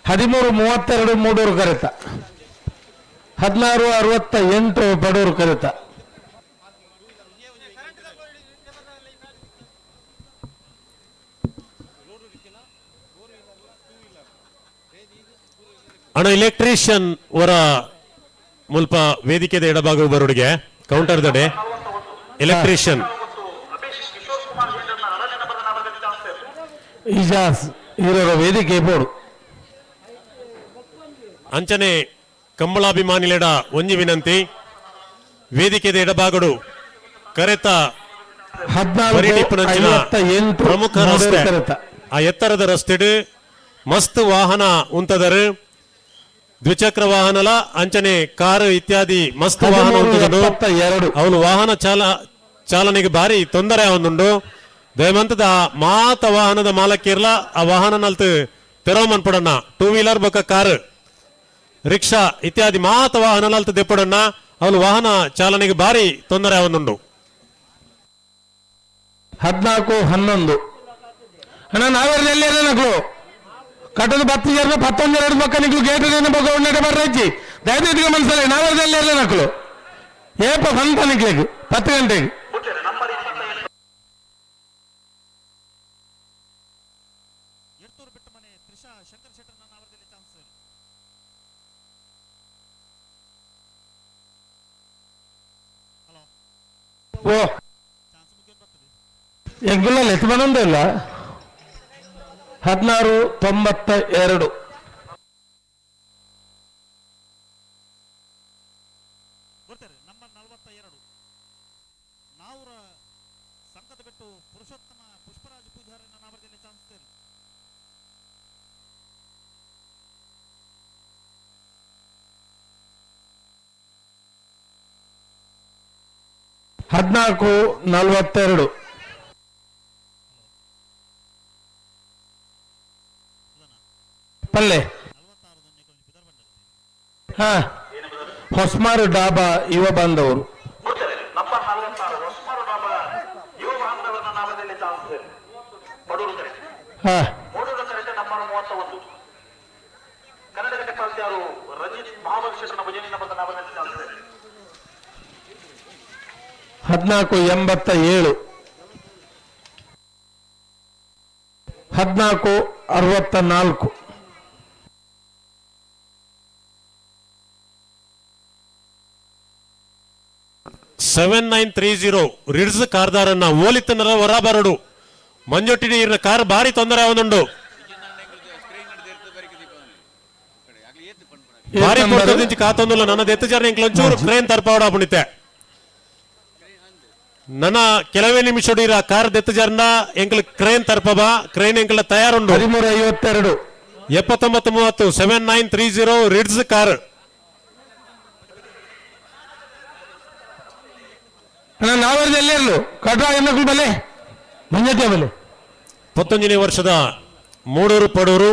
13:32 ಮೂಡೂರು ಕರೆತ 16:68 ಪಡೂರು ಕರೆತ ಅಣ್ಣ ಎಲೆಕ್ಟ್ರಿಷಿಯನ್ ಅವರ ಮುಲ್ಪ ವೇದಿಕೆದ ಎಡಭಾಗ ಬರೋಡಿಗೆ ಕೌಂಟರ್ ದಡೆ ಎಲೆಕ್ಟ್ರಿಷಿಯನ್ ಇವರ ವೇದಿಕೆ ಬೋರ್ಡು ಅಂಚನೆ ಕಂಬಳಾಭಿಮಾನಿಲೆಡ ಒಂಜಿ ವಿನಂತಿ ವೇದಿಕೆದ ಎಡಭಾಗಡು ಕರೆತ ಪ್ರಮುಖ ರಸ್ತೆ ಆ ಎತ್ತರದ ರಸ್ತೆ ಮಸ್ತ್ ವಾಹನ ಉಂತದರು ದ್ವಿಚಕ್ರ ವಾಹನಲ ಅಂಚನೆ ಕಾರು ಇತ್ಯಾದಿ ಮಸ್ತ್ ವಾಹನ ಉಂಟು ಅವನು ವಾಹನ ಚಾಲನೆಗೆ ಭಾರಿ ತೊಂದರೆ ಅವನುಂಡು ದಯಮಂತದ ಮಾತ ವಾಹನದ ಮಾಲಕ್ಕಿರ್ಲ ಆ ವಾಹನ ನಲ್ತು ತೆರವು ಪಡಣ್ಣ ಟೂ ವೀಲರ್ ಬೊಕ್ಕ ಕಾರು ರಿಕ್ಷಾ ಇತ್ಯಾದಿ ಮಾತ ವಾಹನ ನಲ್ತು ದೆಪ್ಪಡಣ್ಣ ಅವನು ವಾಹನ ಚಾಲನೆಗೆ ಭಾರಿ ತೊಂದರೆ ಅವನುಂಡು 14-11 ಅಣ್ಣ ನಾವೆಲ್ಲ ನಕಲು ಕಟ್ಟದ 10 ಜನ 11 ಪಕ್ಕ ನಿಕ್ಲು ಗೇಟ್ ಬಗ್ಗ ಉಂಡೆ ಬರ್ರಜ್ಜಿ ದಯವಿಟ್ಟು ಮನಸ್ಸಲ್ಲಿ ನಾವೆಲ್ಲ ನಕಲು ಏಪ ಸಂತ ನಿಕ್ಲಿಕ್ಕೆ 10 ಗಂಟೆಗೆ ಎರ್ತೂರು ಬಿಟ್ಟ ಮನೆ ತ್ರಿಷಾ ಶಂಕರ್ ಶೆಟ್ಟರ್ ನನ್ನ ಅವರದಲ್ಲಿ ಚಾನ್ಸ್ ಹಲೋ ಓ ಎಂಗುಲ್ಲ ಎತ್ತು ಬಂದೊಂದು ಇಲ್ಲ 16-92 ಬರ್ತಾರೆ ನಂಬರ್ 42 ನಾವೂರ ಸಂಕದ ಬಿಟ್ಟು ಪುರುಷೋತ್ತಮ ಪುಷ್ಪರಾಜ ಪೂಜಾರಿ ನನ್ನ ಅವರದಲ್ಲಿ ಚಾನ್ಸ್ ತೇರು 14-42 ಪಲ್ಲೆ ಹಾ ಹೊಸ್ಮಾರು ಡಾಬಾ ಯುವ ಬಾಂಧವರು ಹಾ 14-87 14-64 7930 ರಿಡ್ಸ್ ಕಾರ್ದಾರನ್ನ ಓಲಿತನರ ಹೊರಬರಡು ಮಂಜೊಟ್ಟಿನ ಇರ ಕಾರ್ ಭಾರಿ ತೊಂದರೆ ಅವನುಂಡು ಭಾರಿ ಪೊಟ್ಟದಿಂಚಿ ಕಾತೊಂದುಲ್ಲ ನನ್ನ ಎತ್ತು ಜನ ಒಂಚೂರು ಕ್ರೇನ್ ತರ್ಪಾವಡ ಪುಣಿತೆ ನನ್ನ ಕೆಲವೇ ನಿಮಿಷ ಇರ ಕಾರ್ ದೆತ್ತು ಜರ್ನ ಎಂಕಲ್ ಕ್ರೇನ್ ತರ್ಪಬ ಕ್ರೇನ್ ಎಂಕಲ್ ತಯಾರುಂಡು 13-52 7930 7930 ರಿಡ್ಸ್ ಕಾರ್ ನಾವೆಲ್ಲೂ ಕಟ ಎನ್ನಕು ಬಲೆ ಮಂಜತೆ ಬಲೆ 11ನೇ ವರ್ಷದ ಮೂಡೂರು ಪಡೂರು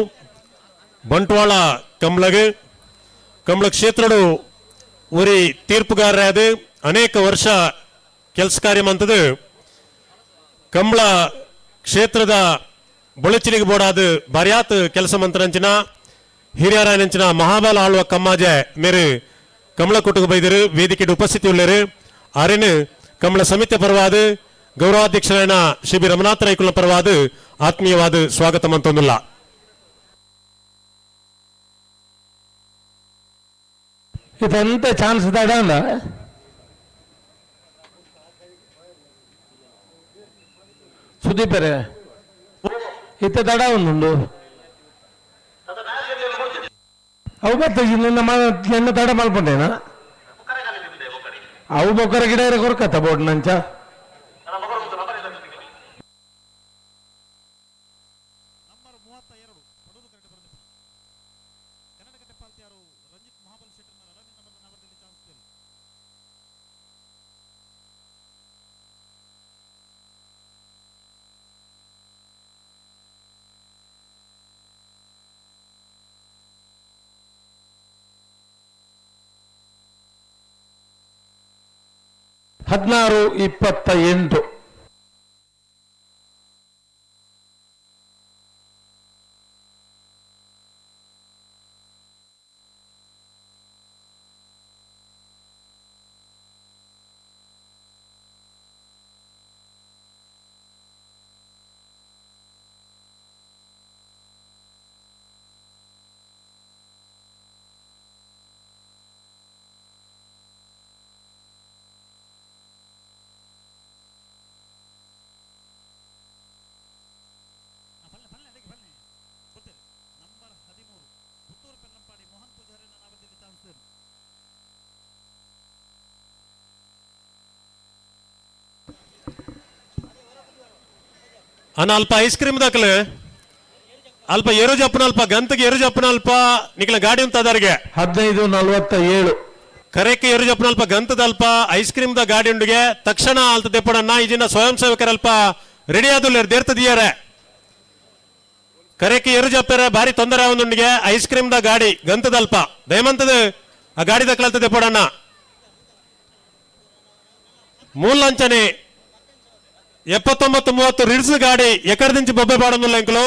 ಬಂಟ್ವಾಳ ಕಂಬಳ ಕ್ಷೇತ್ರಡು ಉರಿ ತೀರ್ಪುಗಾರರಾದ ಅನೇಕ ವರ್ಷ ಕೆಲಸ ಕಾರ್ಯ ಮಂತದು ಕಂಬಳ ಕ್ಷೇತ್ರದ ಬೊಳಚಿಲಿಗೆ ಬೋಡಾದ ಬರ್ಯಾತ್ ಕೆಲಸ ಮಂತ್ರಂಚಿನ ಹಿರಿಯರಾಯನಂಚಿನ ಮಹಾಬಲ ಆಳ್ವ ಕಮ್ಮಾಜೆ ಮೇರು ಕಂಬಳ ಕೊಟ್ಟುಕು ಬೈದರು ವೇದಿಕೆಗೆ ಉಪಸ್ಥಿತಿ ಉಳ್ಳರು ಆರೇನು ಕಂಬಳ ಸಮಿತಿ ಪರವಾದ ಗೌರವಾಧ್ಯಕ್ಷರಾಯಣ ಶ್ರೀ ಬಿ ರಮನಾಥ ರೈಕುಲ ಪರವಾದ ಆತ್ಮೀಯವಾದ ಸ್ವಾಗತ ಮಂತೊಂದುಲ್ಲ ಇದಂತ ಚಾನ್ಸ್ ತಡ ಅಂದ ಸುದೀಪರೇ ಇತ್ತ ತಡ ಒಂದುಂಡು ಅವು ಬರ್ತದೆ ನಿನ್ನ ತಡ ಮಲ್ಪಂಡೇನಾ ಅವು ಬೊಕ್ಕರ ಗಿಡ ಕೊರ್ಕತ್ತ ಬೋಟ್ ನಂಚ ನಂಬರ್ 32 ಪಡೂರು ಕರೆಕ್ಟ್ ಬರೆದು ಕನ್ನಡ ಕಟ್ಟೆಪಾಲ್ತಿಯಾರು ರಂಜಿತ್ ಮಹಾಬಲ್ ಶೆಟ್ಟರ್ ನನ್ನ ನಂಬರ್ ಅವರದಲ್ಲಿ ಚಾನ್ಸ್ ತೇರು 16-28 14-28 ಅನ್ನ ಅಲ್ಪ ಐಸ್ ಕ್ರೀಮ್ ದಾಖಲೆ ಅಲ್ಪ ಎರು ಜಪ್ಪನ ಅಲ್ಪ ಗಂತಗೆ ಎರು ಜಪ್ಪನ ಅಲ್ಪ ನಿಕ್ಲ ಗಾಡಿ ಅಂತ ಅದರಿಗೆ 15:47 ಕರೆಕ್ಕೆ ಎರು ಜಪ್ಪನ ಅಲ್ಪ ಗಂತದ ಅಲ್ಪ ಐಸ್ ಕ್ರೀಮ್ ದ ಗಾಡಿ ಉಂಡಿಗೆ ತಕ್ಷಣ ಅಲ್ತ ದೆಪ್ಪಡನ್ನ ಈಜಿನ ಸ್ವಯಂ ಸೇವಕರಲ್ಪ ರೆಡಿ ಆದುಲ್ಲ ದೇರ್ತದಿಯಾರೆ ಕರೆಕ್ಕೆ ಎರು ಜಪ್ಪರೆ ಭಾರಿ ತೊಂದರೆ ಒಂದುಂಡಿಗೆ ಐಸ್ ಕ್ರೀಮ್ ದ ಗಾಡಿ ಗಂತದಲ್ಪ ದಯಮಂತದ ಆ ಗಾಡಿ ದಕ್ಕಲಲ್ತ ದೆಪ್ಪಡನ್ನ ಮೂಲ ಲಂಚನೆ 79:30 ರಿಡ್ಸ್ ಗಾಡಿ ಎಕರ್ದಿಂಚಿ ಬೊಬ್ಬೆ ಪಾಡೋದಿಲ್ಲ ಎಂಕಲು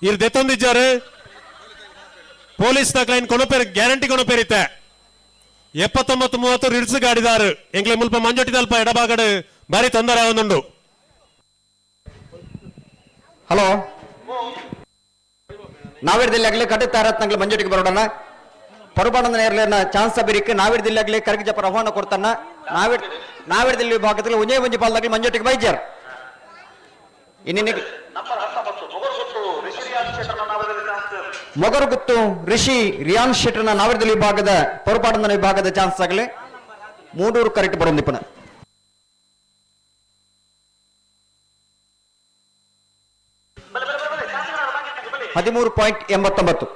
ಇರ್ ದೆತ್ತೊಂದಿದ್ದಾರೆ ಪೊಲೀಸ್ ದಾಖಲೆ ಕೊನಪೇರಿ ಗ್ಯಾರಂಟಿ ಕೊನಪೇರಿತ್ತೆ 79:30 ರಿಡ್ಸ್ ಗಾಡಿದಾರು ಎಂಕ್ಲೆ ಮುಲ್ಪ ಮಂಜೊಟ್ಟಿದಲ್ಪ ಎಡಭಾಗಡು ಭಾರಿ ತೊಂದರೆ ಆವೊಂದುಂಡು. ಹಲೋ ನಾವೇಡ್ದಿಲ್ಲಾಗ್ಲಿ ಕಟ್ಟುತ್ತಾರತ್ನಂಗ್ಲಿ ಮಂಜುಟಿಗೆ ಬರೋಣ ಪರುಬಾಣದ ನೇರ್ಲೇನ ಚಾನ್ಸ್ ಬಿರಿಕ್ಕೆ ನಾವೇಡ್ದಿಲ್ಲಾಗ್ಲಿ ಕರಗಿ ಜಪರ ಆಹ್ವಾನ ಕೊಡ್ತಾನ ನಾವೇಡ್ದಿಲ್ಲ ವಿಭಾಗದಲ್ಲಿ ಒಂಜೇ ಒಂಜಿ ಪಾಲ್ದಾಗ್ಲಿ ಮಂಜುಟಿಗೆ ಬೈಜಾರ್ ಇನ್ನಿನ ಮೊಗರುಗುತ್ತು ರಿಷಿ ರಿಯಾನ್ ಶೆಟ್ರನ ನಾವೇಡ್ದಿಲ್ಲ ವಿಭಾಗದ ಪರುಪಾಡನ ವಿಭಾಗದ ಚಾನ್ಸ್ ಆಗಲಿ 3 ಕರೆಕ್ಟ್ ಬರೋದಿಪ್ಪನ 13.89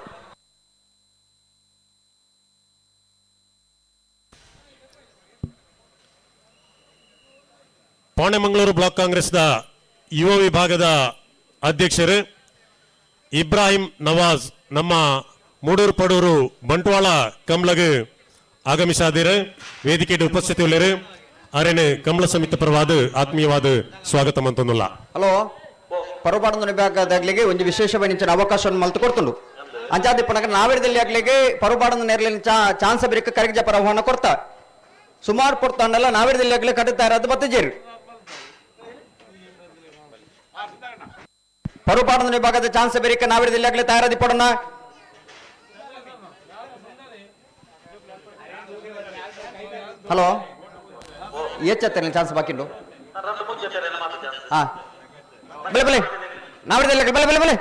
ಪಾಣೆಮಂಗಳೂರು ಬ್ಲಾಕ್ ಕಾಂಗ್ರೆಸ್ದ ಯುವ ವಿಭಾಗದ ಅಧ್ಯಕ್ಷರು ಇಬ್ರಾಹಿಂ ನವಾಜ್ ನಮ್ಮ ಮೂಡೂರು ಪಡೂರು ಬಂಟ್ವಾಳ ಕಮಲಗೆ ಆಗಮಿಸಾದಿರು ವೇದಿಕೆಯ ಉಪಸ್ಥಿತಿ ಉಳ್ಳರು ಅರೇನೆ ಕಮಲ ಸಮಿತಿ ಪರವಾದ ಆತ್ಮೀಯವಾದ ಸ್ವಾಗತ ಮಂತೊಂದುಲ್ಲ. ಹಲೋ ಪರುಪಾಡನ ವಿಭಾಗದಾಗ್ಲಿಗೆ ಒಂದು ವಿಶೇಷವಾಗಿ ಅವಕಾಶವನ್ನು ಮಲ್ತು ಕೊಡ್ತುಂಡು ಅಂಚಾದಿ ಪಣಕ ನಾವೇಡದಲ್ಲಿ ಆಗ್ಲಿಗೆ ಪರುಪಾಡನ ನೇರ್ಲಿನ ಚಾನ್ಸ್ ಬರೀಕ ಕರೆಗೆ ಜಪರ ಆಹ್ವಾನ ಕೊಡ್ತಾ ಸುಮಾರು ಕೊಡ್ತಾಂಡಲ್ಲ ನಾವೇಡದಲ್ಲಿ ಆಗ್ಲಿ ಕಟ್ಟುತ್ತಾ ಇರೋದು ಬತ್ತಿಜೇರಿ ಪರುಪಾಡನ ವಿಭಾಗದ ಚಾನ್ಸ್ ಬರೀಕ ನಾವೇಡದಲ್ಲಿ ಆಗ್ಲಿ ತಯಾರಾದಿ ಪಡೋಣ ಹಲೋ ಎಚ್ಚತ್ತೇನೆ ಚಾನ್ಸ್ ಬಾಕಿಂಡು ಹಾ ಬಲೆ ಬಲೆ ನಾವೇಡದಲ್ಲಿ ಬಲೆ ಬಲೆ ಬಲೆ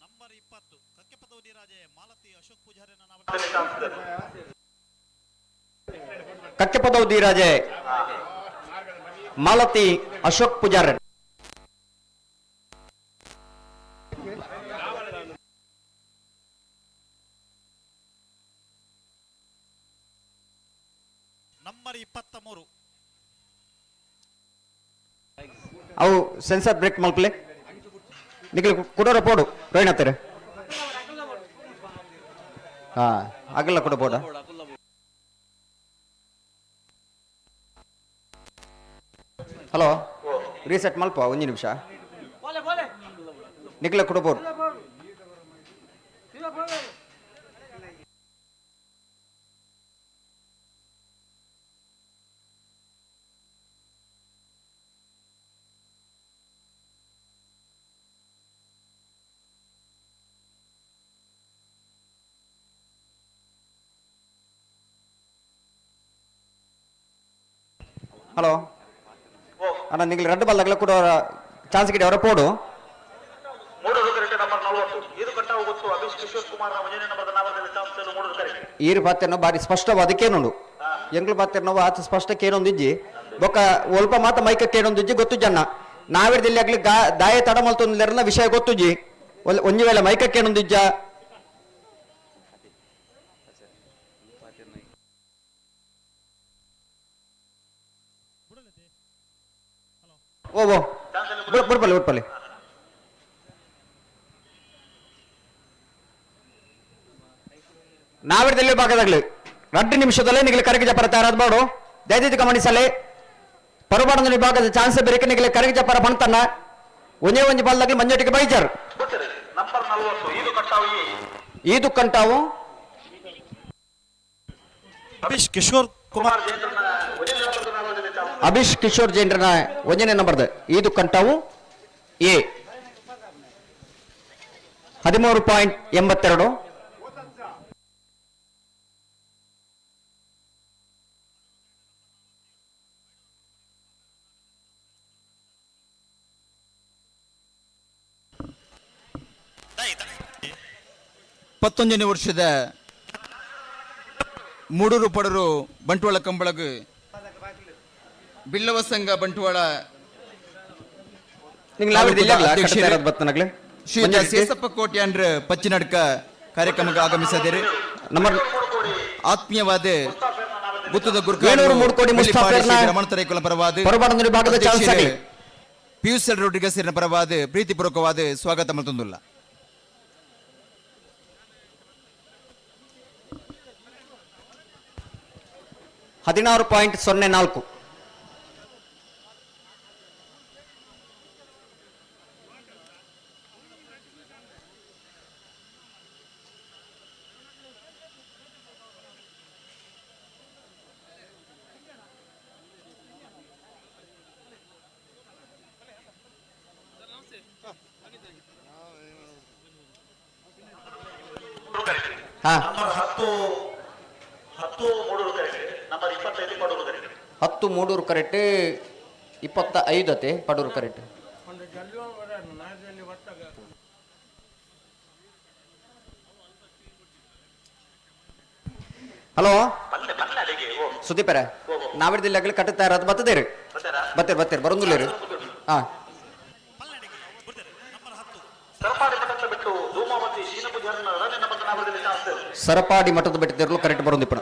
ನಂಬರ್ 20 ಕಕ್ಕೆಪದೌದಿ ರಾಜೆ ಮಾಲತಿ ಅಶೋಕ್ ಪೂಜಾರಿ ಕಕ್ಕೆಪದೌದಿ ರಾಜೆ ಮಾಲತಿ ಅಶೋಕ್ ಪೂಜಾರಿ ನಂಬರ್ 23 ಅವು ಸೆನ್ಸರ್ ಬ್ರೇಕ್ ಮಲ್ಪಲೆ ನಿಖಿಲ್ ಕೊಡೋರ ಪೋಡು ರೋಹಿಣತ್ತಾರೆ ಹಾ ಆಗಲ್ಲ ಕೊಡ ಪೋಡ ಹಲೋ ರೀಸೆಟ್ ಮಲ್ಪ ಒಂದು ನಿಮಿಷ ನಿಖಿಲ ಕೊಡಬಹುದು ಹಲೋ ಅಣ್ಣ ನಿಖಿಲ್ ರೆಡ್ ಬಾಲ್ದಾಗಲ ಕೂಡ ಚಾನ್ಸ್ ಗಿಡ ಅವರ ಪೋಡು ಈರು ಪಾತ್ರೆನೋ ಬಾರಿ ಸ್ಪಷ್ಟವಾದಕ್ಕೇನುಂಡು ಎಂಗ್ಳು ಪಾತ್ರೆನೋ ಆತ ಸ್ಪಷ್ಟಕ್ಕೇನೊಂದಿಜ್ಜಿ ಬೊಕ್ಕ ಒಲ್ಪ ಮಾತ ಮೈಕಕ್ಕೇನೊಂದಿಜ್ಜಿ ಗೊತ್ತು ಜನ ನಾವಿಡ್ದಿಲ್ಲಿ ಆಗ್ಲಿ ದಾಯ ತಡ ಮಲ್ತೊಂದಿಲ್ಲ ವಿಷಯ ಗೊತ್ತುಜ್ಜಿ ಒಂಜಿ ವೇಳೆ ಮೈಕಕ್ಕೇನೊಂದಿಜ್ಜ ಓ ಓ ಬಿಡ್ಪಲ್ಲಿ ಬಿಡ್ಪಲ್ಲಿ ನಾವಿಡ್ದಲ್ಲಿ ಭಾಗದಾಗ್ಲಿ 2 ನಿಮಿಷದಲ್ಲೇ ನಿಗಲಿ ಕರಗಿ ಜಪರ ತಯಾರಾದ ಬಾಡು ದಯದಿದ್ದು ಗಮನಿಸಲಿ ಪರುಬಾಡನ ವಿಭಾಗದ ಚಾನ್ಸ್ ಬೇರೆ ನಿಗಲಿ ಕರಗಿ ಜಪರ ಬಂತನ್ನ ಒಂದೇ ಒಂಜಿ ಬಾಲ್ದಾಗ್ಲಿ ಮಂಜೋಟಿಗೆ ಬೈಜಾರ್ ಈದು ಕಂಟಾವು ಅಭಿಷ್ ಕಿಶೋರ್ ಕುಮಾರ್ ಅಭಿಷ್ ಕಿಶೋರ್ ಜೈನ್ರನ ಒಂದನೇ ನಂಬರ್ದ ಈದು ಕಂಟಾವು ಎ 13.82 21 ವರ್ಷದ ಮೂಡೂರು ಪಡರು ಬಂಟ್ವಾಳ ಕಂಬಳಗು ಬಿಲ್ಲವ ಸಂಘ ಬಂಟ್ವಾಳ ಬತ್ತನಗ್ಲೆ ಶ್ರೀ ಸೇಸಪ್ಪ ಕೋಟ್ಯಾಂಡ್ರ ಪಚ್ಚಿನಡ್ಕ ಕಾರ್ಯಕ್ರಮಕ್ಕೆ ಆಗಮಿಸಿದರೆ ನಮ್ಮ ಆತ್ಮೀಯವಾದ ಗುತ್ತದ ವೇಣೂರು ಮೂಡ್ಕೋಡಿ ಮುಸ್ತಾಫರ್ನ ರಮಣ ತರೇಕುಲ ಪರವಾದ ಪರಬಾಡನ ವಿಭಾಗದ ಚಾನ್ಸ್ ಆಗಲಿ ಪಿಯುಸೆಲ್ ರೋಡ್ರಿಗಸ್ನ ಪರವಾದ ಪ್ರೀತಿಪೂರ್ವಕವಾದ ಸ್ವಾಗತ ಮಲ್ತೊಂದುಲ್ಲ. $16.04 ಹಾ 10 Moodur correct 25 ಅತೆ Padur correct. Hello ಸುದೀಪರ ನಾವಿಡ್ದಿಲ್ಲ ಕಟ್ಟುತ್ತಾ ಇರೋದು ಬರ್ತದೇರಿ ಬತ್ತೀರಿ ಬರೋದಿಲ್ಲ ರೀ. ಹಾ ಸರಪಾಡಿ ಮಠದ ಬೆಟ್ಟದಿರಲು ಕರೆಕ್ಟ್ ಬರೋದಿಪ್ಪಣ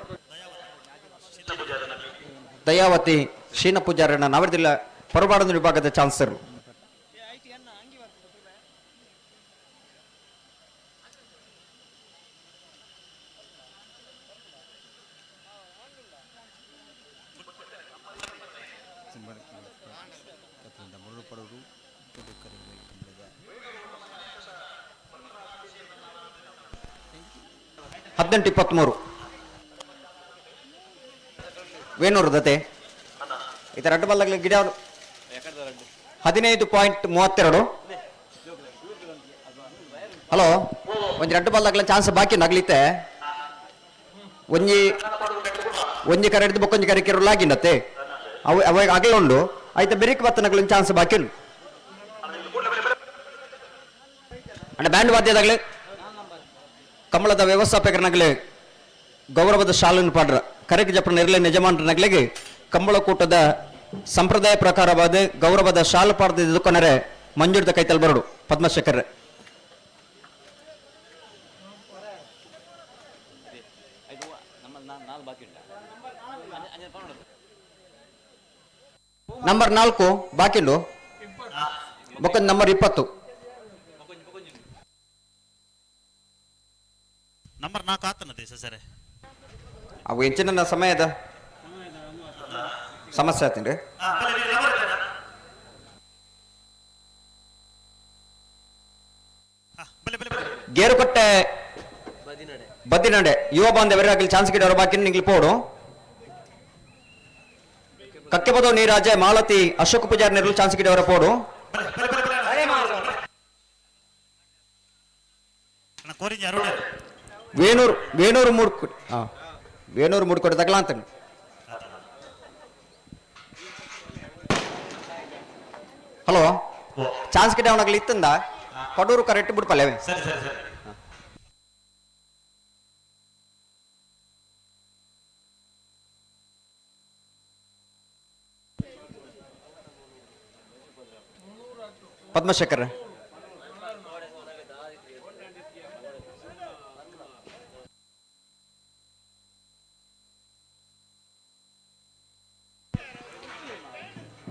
ದಯಾವತಿ ಶೀನ ಪೂಜಾರನ್ನ ನಾವಿಡ್ದಿಲ್ಲ ಪರಬಾಡನ ವಿಭಾಗದ ಚಾನ್ಸರ್. $18.23 ವೇಣೂರು ದತೆ ಇತರ ಅಡ್ಡ ಬಲ್ಲಾಗಲಿ ಗಿಡ 15.32. ಹಲೋ ಒಂಜಿ ಅಡ್ಡ ಬಲ್ಲಾಗಲ ಚಾನ್ಸ್ ಬಾಕಿ ನಗ್ಲಿತ್ತೆ ಒಂಜಿ ಕರೆ ಹಿಡಿದು ಬೊಕ್ಕೊಂಜಿ ಕರೆ ಲಾಗಿಂಡತ್ತೆ ಅವ ಆಗಲೇ ಉಂಡು ಆಯ್ತಾ ಬೆರಿಕ್ ಬತ್ತನಗಳ ಚಾನ್ಸ್ ಬಾಕಿ ಉಂಡು. ಅಂದ್ರೆ ಬ್ಯಾಂಡ್ ವಾದ್ಯದಾಗಲಿ ಕಮಲದ ವ್ಯವಸ್ಥಾಪಕರನಾಗಲಿ ಗೌರವದ ಶಾಲನ್ನು ಪಾಡ್ರ ಕರೆಗೆ ಜಪ್ಪ ನೆರಳೆ ಯಜಮಾನರನಾಗಲಿಗೆ ಕಂಬಳ ಕೂಟದ ಸಂಪ್ರದಾಯ ಪ್ರಕಾರವಾದ ಗೌರವದ ಶಾಲು ಪಾಡ್ದ ದುಃಖನರೆ ಮಂಜೂರ್ದ ಕೈತಲ್ ಬರಡು ಪದ್ಮಶೇಖರ್ ನಂಬರ್ 4 ಬಾಕಿಂಡು ಬೊಕ್ಕ ನಂಬರ್ 20 ನಂಬರ್ 4 ಆತನದೆ ಸರ್ ಅವು ಹೆಚ್ಚಿನ ಸಮಯದ ಸಮಸ್ಯೆ ಆತೀನಿ ಗೇರುಕಟ್ಟೆ ಬದ್ದಿನಡೆ ಯುವ ಬಾಂಧವರಾಗಲಿ ಚಾನ್ಸ್ ಗಿಡವರು ಬಾಕಿ ನಿಂಗ್ಲಿ ಪೋಡು ಕಕ್ಕೆಬದೋ ನೀರಾಜೆ ಮಾಲತಿ ಅಶೋಕ್ ಪೂಜಾರಿ ನೆರಳು ಚಾನ್ಸ್ ಗಿಡವರ ಪೋಡು ವೇಣೂರು ಮೂಡ್ಕೊಡಿ ತಗಲ ಅಂತ ಹಲೋ ಚಾನ್ಸ್ ಗಿಡ ಅವನಾಗ್ಲಿ ಇತ್ತಂದ ಪಡೂರು ಕರೆಕ್ಟ್ ಬಿಡ್ಪಲ್ಲವೇ ಪದ್ಮಶೇಖರ್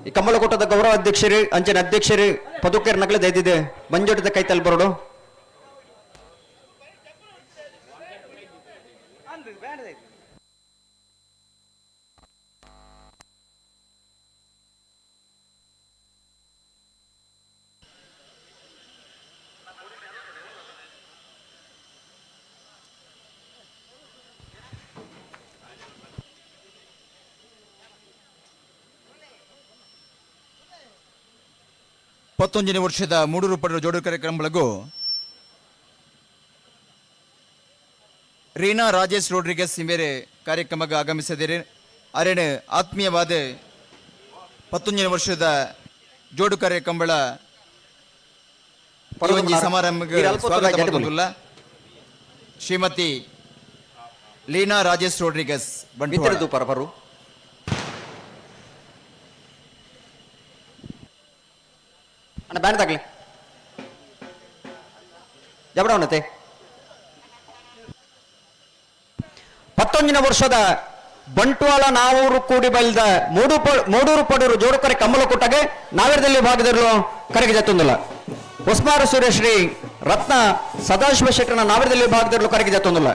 ಈ ಕಂಬಳಕೂಟದ ಗೌರವ ಅಧ್ಯಕ್ಷರು ಅಂಚನೆ ಅಧ್ಯಕ್ಷರು ಪದುಕೇರ್ ನಗಲೆ ದೈದಿದೆ ಮಂಜೋಟದ ಕೈತಲ್ ಬರೋಡು ಪತ್ತೊಂದನೇ ವರ್ಷದ ಮೂಡೂರು ಪಡರ ಜೋಡು ಕಾರ್ಯಕ್ರಮಗಳಿಗೂ ರೀನಾ ರಾಜೇಶ್ ರೋಡ್ರಿಗಸ್ ಮೇರೆ ಕಾರ್ಯಕ್ರಮಕ್ಕೆ ಆಗಮಿಸಿದರೆ ಅರೇಣೆ ಆತ್ಮೀಯವಾದ 11ನೇ ವರ್ಷದ ಜೋಡು ಕಾರ್ಯಕ್ರಮಗಳ ಸಮಾರಂಭಕ್ಕೆ ಸ್ವಾಗತ ಮಾಡುವುದಿಲ್ಲ. ಶ್ರೀಮತಿ ಲೀನಾ ರಾಜೇಶ್ ರೋಡ್ರಿಗಸ್ ಬಂಟ್ವಾಳ ಮಿತ್ರದು ಪರಬರು ಅಣ್ಣ ಬ್ಯಾಂಡ್ ತಗಲಿ ಜಬಡವನತೆ 19ನೇ ವರ್ಷದ ಬಂಟ್ವಾಳ ನಾವೂರು ಕೂಡಿ ಬೈಲ್ದ ಮೂಡೂರು ಪಡೂರು ಜೋಡುಕರೆ ಕಮ್ಮಲ ಕೊಟ್ಟಾಗೆ ನಾವೇರದಲ್ಲಿ ಭಾಗದಲ್ಲೂ ಕರೆಗೆ ಜತ್ತೊಂದಿಲ್ಲ ಹೊಸ್ಮಾರು ಸುರೇಶ್ರೀ ರತ್ನ ಸದಾಶಿವ ಶೆಟ್ಟರನ ನಾವೇರದಲ್ಲಿ ಭಾಗದಲ್ಲೂ ಕರೆಗೆ ಜತ್ತೊಂದಿಲ್ಲ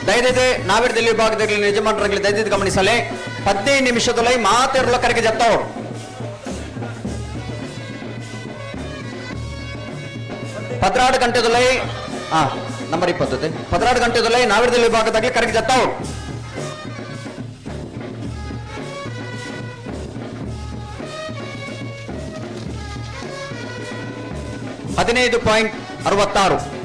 ದಯದಿದೆ ನಾವೇರದಲ್ಲಿ ಭಾಗದಲ್ಲಿ ಯಜಮಾನರಲ್ಲಿ ದಯದಿದ್ದು ಗಮನಿಸಲೇ 15 ನಿಮಿಷದಲ್ಲಿ ಮಾತೆರಲ ಕರೆಗೆ ಜತ್ತವ್ರು ಪದ್ರಾಡು ಗಂಟೆದಲ್ಲಿ ನಂಬರ್ 20 ಪದ್ರಾಡು ಗಂಟೆದಲ್ಲಿ ನಾವೇರದಲ್ಲಿ ಭಾಗದಲ್ಲಿ ಕರೆಗೆ ಜತ್ತವ್ರು $15.66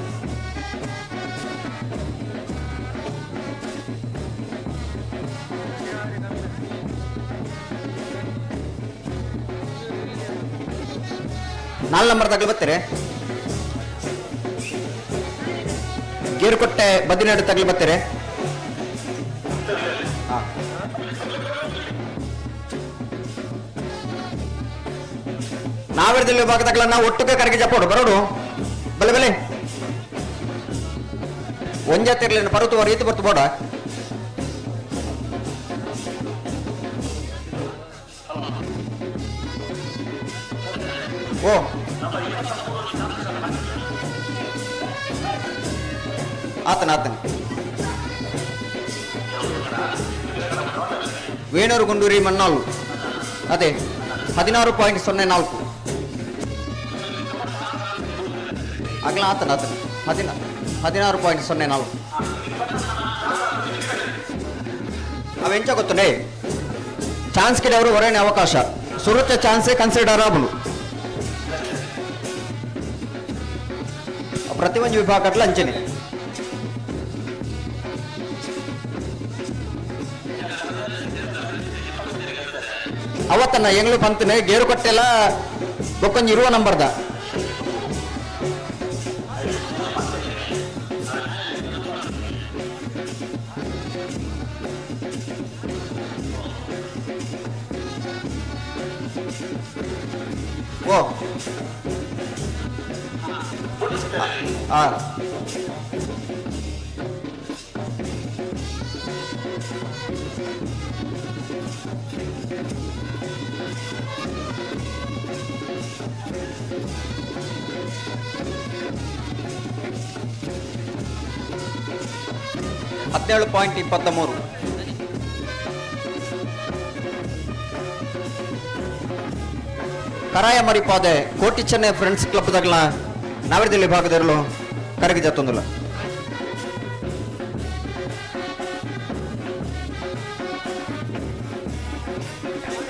4 ನಂಬರ್ ತಗಲಿ ಬರ್ತೀರಿ ಗೇರುಕೊಟ್ಟೆ ಬದಿನಾಡು ತಗಲಿ ಬರ್ತೀರಿ ನಾವೇರದಲ್ಲಿ ವಿಭಾಗದಾಗಲ ನಾವು ಒಟ್ಟಿಗೆ ಕರೆಗೆ ಜಪ್ಪೋಡು ಬರೋಡು ಬಲೆ ಬಲೆ ಒಂಜಾತಿರ್ಲಿ ಪರುತು ರೀತಿ ಬರ್ತು ಬೋಡ ಓ ಆತನ ವೇಣೂರು ಗುಂಡೂರಿ ಮಣ್ಣಾಳು ಅದೇ 16.04 ಆಗ್ಲ ಆತನ 16.04 ಅವೆಂಚ ಗೊತ್ತುಂಡೆ ಚಾನ್ಸ್ ಕಿಡವರು ಹೊರನೆ ಅವಕಾಶ ಸುರುತ್ತ ಚಾನ್ಸೇ ಕನ್ಸಿಡರಬಲ್ ಪ್ರತಿಯೊಂದು ವಿಭಾಗಟ್ಲ ಅಂಚನೆ ಅವತ್ತನ್ನ ಎಂಗ್ಳು ಪಂತನೆ ಗೇರು ಕೊಟ್ಟೆಲ್ಲ ಬೊಕ್ಕೊಂಜಿ ಇರುವ ನಂಬರ್ದ ಓ $17.23 ಕರಾಯ ಮರಿಪಾದೆ ಕೋಟಿ ಚೆನ್ನೈ ಫ್ರೆಂಡ್ಸ್ ಕ್ಲಬ್ ದಾಗಲ ನಾವೇರದಲ್ಲಿ ಭಾಗದಲ್ಲೂ ಕರೆಗೆ ಜತ್ತೊಂದಿಲ್ಲ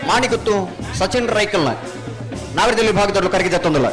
ಮಾಣಿಗುತ್ತು ಸಚಿನ್ ರೈಕಲ್ನ ನಾವೇರದಲ್ಲಿ ಭಾಗದಲ್ಲೂ ಕರೆಗೆ ಜತ್ತೊಂದಿಲ್ಲ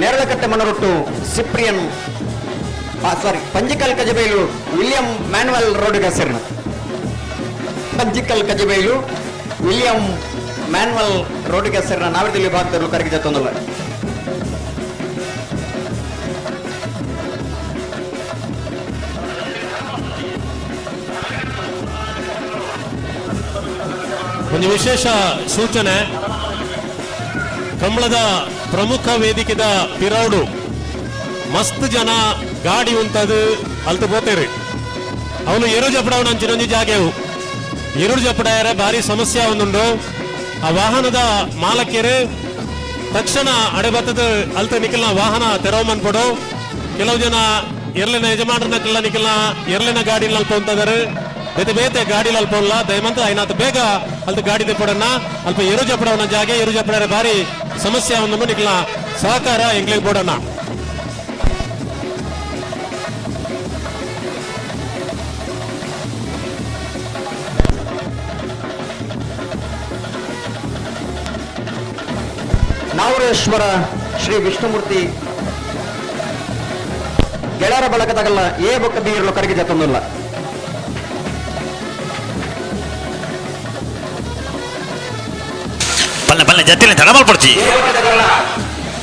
Neralakatte ಮನರೊಟ್ಟು Cyprian Panjikal ಕಜಬೈಲು William manual ರೋಡ್ಗೆ ಹೆಸರಿನ ಪಂಜಿಕಲ್ ಕಜಬೈಲು ವಿಲಿಯಂ ಮ್ಯಾನ್ಯುವಲ್ ರೋಡ್ಗೆ ಹೆಸರಿನ ನಾವಿದಲ್ಲಿ ವಿಭಾಗದಲ್ಲೂ ಕರೆಗೆ ಜತ್ತೊಂದಲ್ಲ. ಒಂದು ವಿಶೇಷ ಸೂಚನೆ, ಕಂಬಳದ ಪ್ರಮುಖ ವೇದಿಕೆದ ಪಿರೌಡು ಮಸ್ತ್ ಜನ ಗಾಡಿ ಉಂಟದು ಅಲ್ತು ಬೋತೇರಿ ಅವನು ಎರಡು ಜಪಡವನ ಅಂಚಿನೊಂದು ಜಾಗೆವು ಎರಡು ಜಪಡಾಯರ ಭಾರಿ ಸಮಸ್ಯೆ ಒಂದುಂಡು. ಆ ವಾಹನದ ಮಾಲಕ್ಯರು ತಕ್ಷಣ ಅಡೆಬತ್ತದ ಅಲ್ತ ನಿಖಲ್ನ ವಾಹನ ತೆರವಮನ್ಪಡು. ಕೆಲವು ಜನ ಎರ್ಲಿನ ಯಜಮಾನರನ್ನ ನಿಖಲ್ನ ಎರ್ಲಿನ ಗಾಡಿ ಅಲ್ಪ ಉಂಟದಾರೆ, ಬೇತೆ ಬೇತೆ ಗಾಡಿ ಅಲ್ಪ ಉಲ್ಲ. ದಯಮಂತ ಐನಾತ್ ಬೇಗ ಅಲ್ತ ಗಾಡಿ ತೆಪ್ಪಡನ್ನ ಅಲ್ಪ ಎರಡು ಜಪಡವನ ಜಾಗೆ ಎರಡು ಜಪಡಾರ ಭಾರಿ ಸಮಸ್ಯೆ ಒಂದು ನಿಖಲ್ನ ಸಹಕಾರ ಎಂಗ್ಲಿಗೆ ಬೋಡನ್ನ. ನಾವರೇಶ್ವರ ಶ್ರೀ ವಿಷ್ಣುಮೂರ್ತಿ ಗೆಳರ ಬಳಗದಾಗಲ್ಲ ಏ ಬೊಕ್ಕ ಬೀರಲು ಕರೆಗೆ ಜತ್ತೊಂದಿಲ್ಲ. ಪಲ್ಲೆ ಪಲ್ಲೆ ಜತ್ತಿನ ತಡಮಲ್ ಪಡ್ಚಿ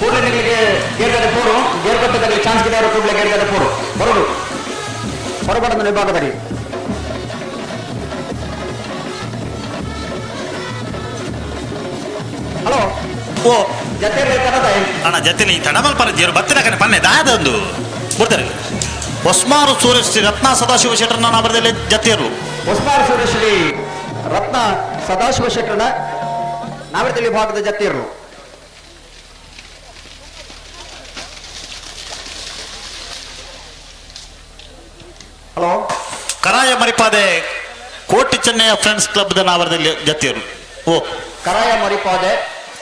ಕೂಡಲೇ ನಿಮಗೆ ಗೇರ್ಗಡೆ ಪೋರು ಗೇರ್ಗಟ್ಟದಲ್ಲಿ ಚಾನ್ಸ್ ಗಿಡವರು ಕೂಡಲೇ ಗೇರ್ಗಡೆ ಪೋರು ಬರೋದು ಹೊರಬಡದ ವಿಭಾಗದಲ್ಲಿ. ಹಲೋ ಓ ಜತೆ ಅಣ್ಣ ಜತ್ತಿನ ತಡಮಲ್ ಪರ ಜೀರು ಬತ್ತಿನ ಕಡೆ ಪನ್ನೆ ದಾಯದೊಂದು ಬರ್ತಾರೆ. ಹೊಸ್ಮಾರು ಸೂರ್ಯ ಶ್ರೀ ರತ್ನ ಸದಾಶಿವ ಶೆಟ್ಟರ್ನ ನಾಮರದಲ್ಲಿ ಜತ್ತಿಯರು ಹೊಸ್ಮಾರು ಸೂರ್ಯ ಶ್ರೀ ರತ್ನ ಸದಾಶಿವ ಶೆಟ್ಟರ್ನ ನಾವಿರದಲ್ಲಿ ವಿಭಾಗದ ಜತ್ತಿಯರು. ಹಲೋ ಕರಾಯ ಮರಿಪಾದೆ ಕೋಟಿ ಚೆನ್ನಯ್ಯ ಫ್ರೆಂಡ್ಸ್ ಕ್ಲಬ್ದ ನಾವರದಲ್ಲಿ ಜತ್ತಿಯರು. ಓ ಕರಾಯ ಮರಿಪಾದೆ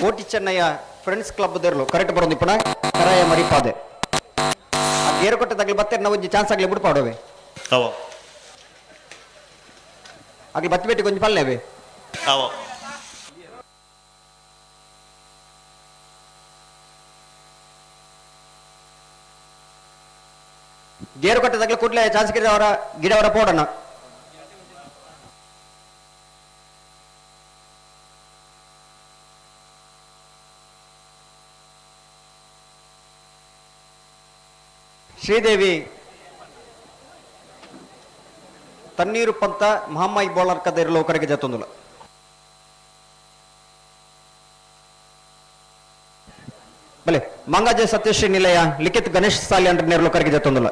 Koti Chennayya friends club ದೇರ್ಲು correct ಬರೋದಿಪ್ಪನ Karaya ಮರಿಪಾದೆ ಆ ಗೇರು ಕೊಟ್ಟದಾಗ್ಲಿ ಬತ್ತೆ ನಾವು ಒಂಜಿ ಚಾನ್ಸ್ ಆಗ್ಲಿ ಬಿಡ್ಪಾಡವೆ ಅವ ಆಗ್ಲಿ ಬತ್ತಿ ಬೇಟಿ ಕೊಂಚ ಪಲ್ಲೇವೆ ಅವ ಗೇರು ಕೊಟ್ಟದಾಗ್ಲಿ ಕೂಡಲೇ ಚಾನ್ಸ್ ಗಿಡವರ ಪೋಡಣ. ಶ್ರೀದೇವಿ ತಣ್ಣೀರು ಪಂತ ಮಹಮ್ಮಾಯಿ ಬೋಲರ್ ಕದಿರಲು ಕರೆಗೆ ಜತ್ತೊಂದುಲ. ಬಲೆ ಮಂಗಾಜೆ ಸತ್ಯಶ್ರೀ ನಿಲಯ ಲಿಖಿತ್ ಗಣೇಶ್ ಸಾಲಿ ಅಂಡ್ರ ನೇರ್ಲು ಕರೆಗೆ ಜತ್ತೊಂದುಲ.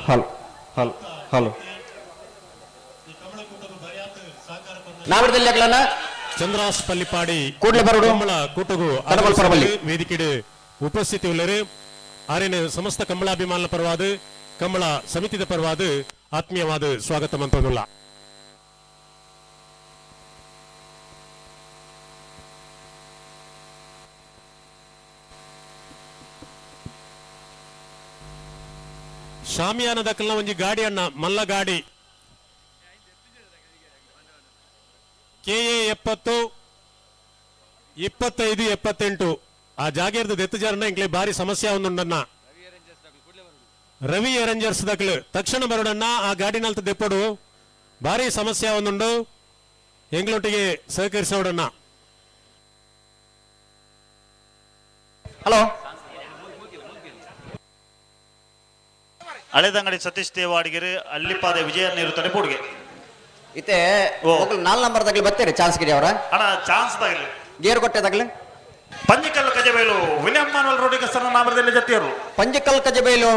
ಹಲೋ ಹಲೋ ಹಲೋ ನಾವಿರದಲ್ಲಿ ಆಗ್ಲನ ಚಂದ್ರಾಸ್ ಪಲ್ಲಿಪಾಡಿ ಕೂಡಲೇ ಬರೋಡು ಕಂಬಳ ಕೂಟಗು ವೇದಿಕೆ ಉಪಸ್ಥಿತಿ ಉಳ್ಳರು ಆರೇನು ಸಮಸ್ತ ಕಂಬಳಾಭಿಮಾನ ಪರವಾದ ಕಂಬಳ ಸಮಿತಿದ ಪರವಾದ ಆತ್ಮೀಯವಾದ ಸ್ವಾಗತ ಮಂತೋದುಲ್ಲ. ಶಾಮಿಯಾನದ ಕಲ್ನ ಒಂಜಿ ಗಾಡಿ ಅಣ್ಣ ಮಲ್ಲ ಗಾಡಿ KA 70 25 78 ಆ ಜಾಗೇರ್ದು ದೆತ್ತಜಾರನ್ನ ಇಂಕ್ಲೆ ಬಾರಿ ಸಮಸ್ಯೆ ಒಂದುಂಡನ್ನ ರವಿ ಅರೇಂಜರ್ಸ್ ದಕ್ಲು ತಕ್ಷಣ ಬರೋಡನ್ನ ಆ ಗಾಡಿನಲ್ತ ದೆಪ್ಪಡು ಬಾರಿ ಸಮಸ್ಯೆ ಒಂದುಂಡು ಎಂಗ್ಲೊಟ್ಟಿಗೆ ಸಹಕರಿಸೋಡನ್ನ. ಹಲೋ ಹಳೆದಂಗಡಿ ಸತೀಶ್ ದೇವಾಡಿಗೆರೆ ಅಲ್ಲಿಪಾದೆ ವಿಜಯ ನೀರು ತಡೆಪೋಡ್ಗೆ ಇತ್ತೆ 4 ನಂಬರ್ದಾಗ್ಲಿ ಬತ್ತೇರಿ ಚಾನ್ಸ್ ಗಿಡಿ ಅವರ ಅಣ್ಣ ಚಾನ್ಸ್ ತಾಗಲಿ ಗೇರು ಕೊಟ್ಟೆದಾಗ್ಲಿ ಪಂಜಿಕಲ್ಲು ಕಜಬೇಲು ವಿಲಿಯಂ ಮ್ಯಾನ್ಯುವಲ್ ರೋಡಿಗೆ ಸರ್ ನಾಮರದಲ್ಲಿ ಜತ್ತಿಯರು ಪಂಜಿಕಲ್ ಕಜಬೇಲು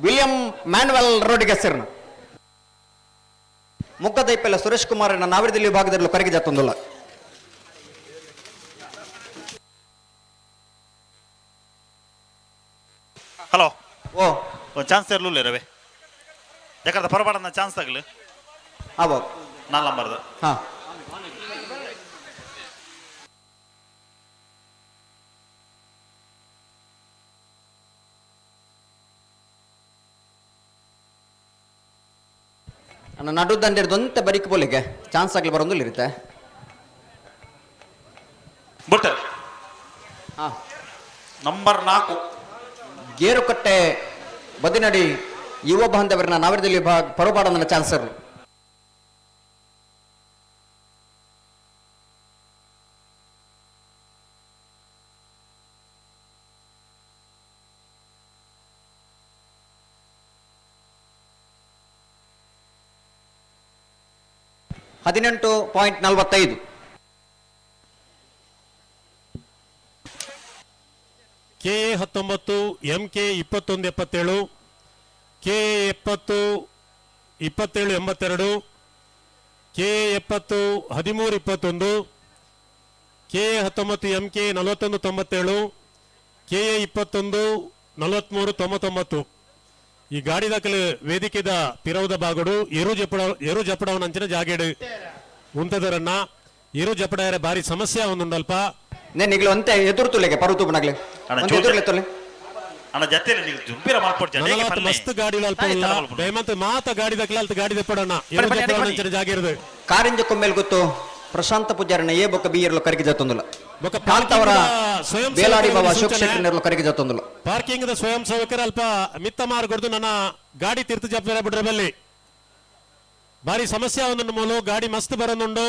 ವಿಲಿಯಂ ಮ್ಯಾನ್ಯುವಲ್ ರೋಡಿಗೆ ಹೆಸರು ಮುಖದೈಪೆಲ್ಲ ಸುರೇಶ್ ಕುಮಾರ್ ನಾವಿರದಲ್ಲಿ ವಿಭಾಗದಲ್ಲೂ ಕರೆಗೆ ಜತ್ತೊಂದುಲ್ಲ. ಹಲೋ ಓ ಒಂದು ಚಾನ್ಸ್ ಇರಲಿಲ್ಲ ರವೆ ಯಾಕಂದ್ರೆ ಪರಬಾಡನ್ನ ಚಾನ್ಸ್ ತಗಲಿ ಅವ 4 ನಂಬರ್ದು ಹಾ ಅಣ್ಣ ನಡು ದಂಡಿರ್ದೊಂತೆ ಬರೀಕ್ ಬೋಲಿಗೆ ಚಾನ್ಸ್ ಆಗ್ಲಿ ಬರೋದಿಲ್ಲ ಇರುತ್ತೆ. ಬರ್ತಾರೆ ಹಾಂ ನಂಬರ್ 4 ಗೇರುಕಟ್ಟೆ ಬದಿನಡಿ ಯುವ ಬಾಂಧವರನ್ನ ನಾವಿರದಲ್ಲಿ ಪರಪಾಡೋದನ್ನ ಚಾನ್ಸರ್. $18.45. KA 19 MK 2177 KA 70 2782 KA 70 1321 KA 19 MK 4197 KA 21 4399 ಈ ಗಾಡಿ ದಾಖಲೆ ವೇದಿಕೆದ ಪಿರವದ ಬಾಗಡು ಏರು ಜಪಡವನಂಚಿನ ಜಾಗೇಡು ಉಂತದರನ್ನ ಏರು ಜಪಡ ಬಾರಿ ಸಮಸ್ಯೆ ಒಂದುಂಡಲ್ಪ నేను నీకు అంతే ఎదురుతులేకే పరుతూ నగలే ఎదురులేతులే ಅಣ್ಣ ಜೊತೆಲಿ ನೀವು ಜುಂಬಿರ ಮಾಡ್ಕೊಡ್ತೀರ ನನಗಂತ ಮಸ್ತ್ ಗಾಡಿ ಅಲ್ಪ ಇಲ್ಲ ದಯಮಂತ ಮಾತ ಗಾಡಿ ದಕ್ಲಲ್ತ ಗಾಡಿ ದಪ್ಪಡಣ್ಣ ಏರು ಜಪಡವನಂಚಿನ ಜಾಗಿರದು ಕಾರಿಂಜ ಕೊಮ್ಮೇಲೆ ಗೊತ್ತು ಪ್ರಶಾಂತ ಪೂಜಾರನ ఏ బొక్క బియర్లో కరికి జతుందుల ಕಾಲ್ತವರ ಬೇಲಾಡಿ ಬಾಬಾ ಅಶೋಕ್ ಶೆಟ್ಟಿನರ್ಲು ಕರಿಗೆ ಜతుందుల ಪಾರ್ಕಿಂಗ್ ದ ಸ್ವಯಂ ಸೇವಕರ ಅಲ್ಪ ಮಿತ್ತ ಮಾರ್ಗೊಡ್ದು ನನ್ನ ಗಾಡಿ ತೀರ್ಥ ಜಪ್ಪ ಬಿಡ್ರೆ ಬಲ್ಲಿ ಬಾರಿ ಸಮಸ್ಯೆ ಒಂದುಂಡು ಮೂಲು ಗಾಡಿ ಮಸ್ತ್ ಬರೋದುಂಡು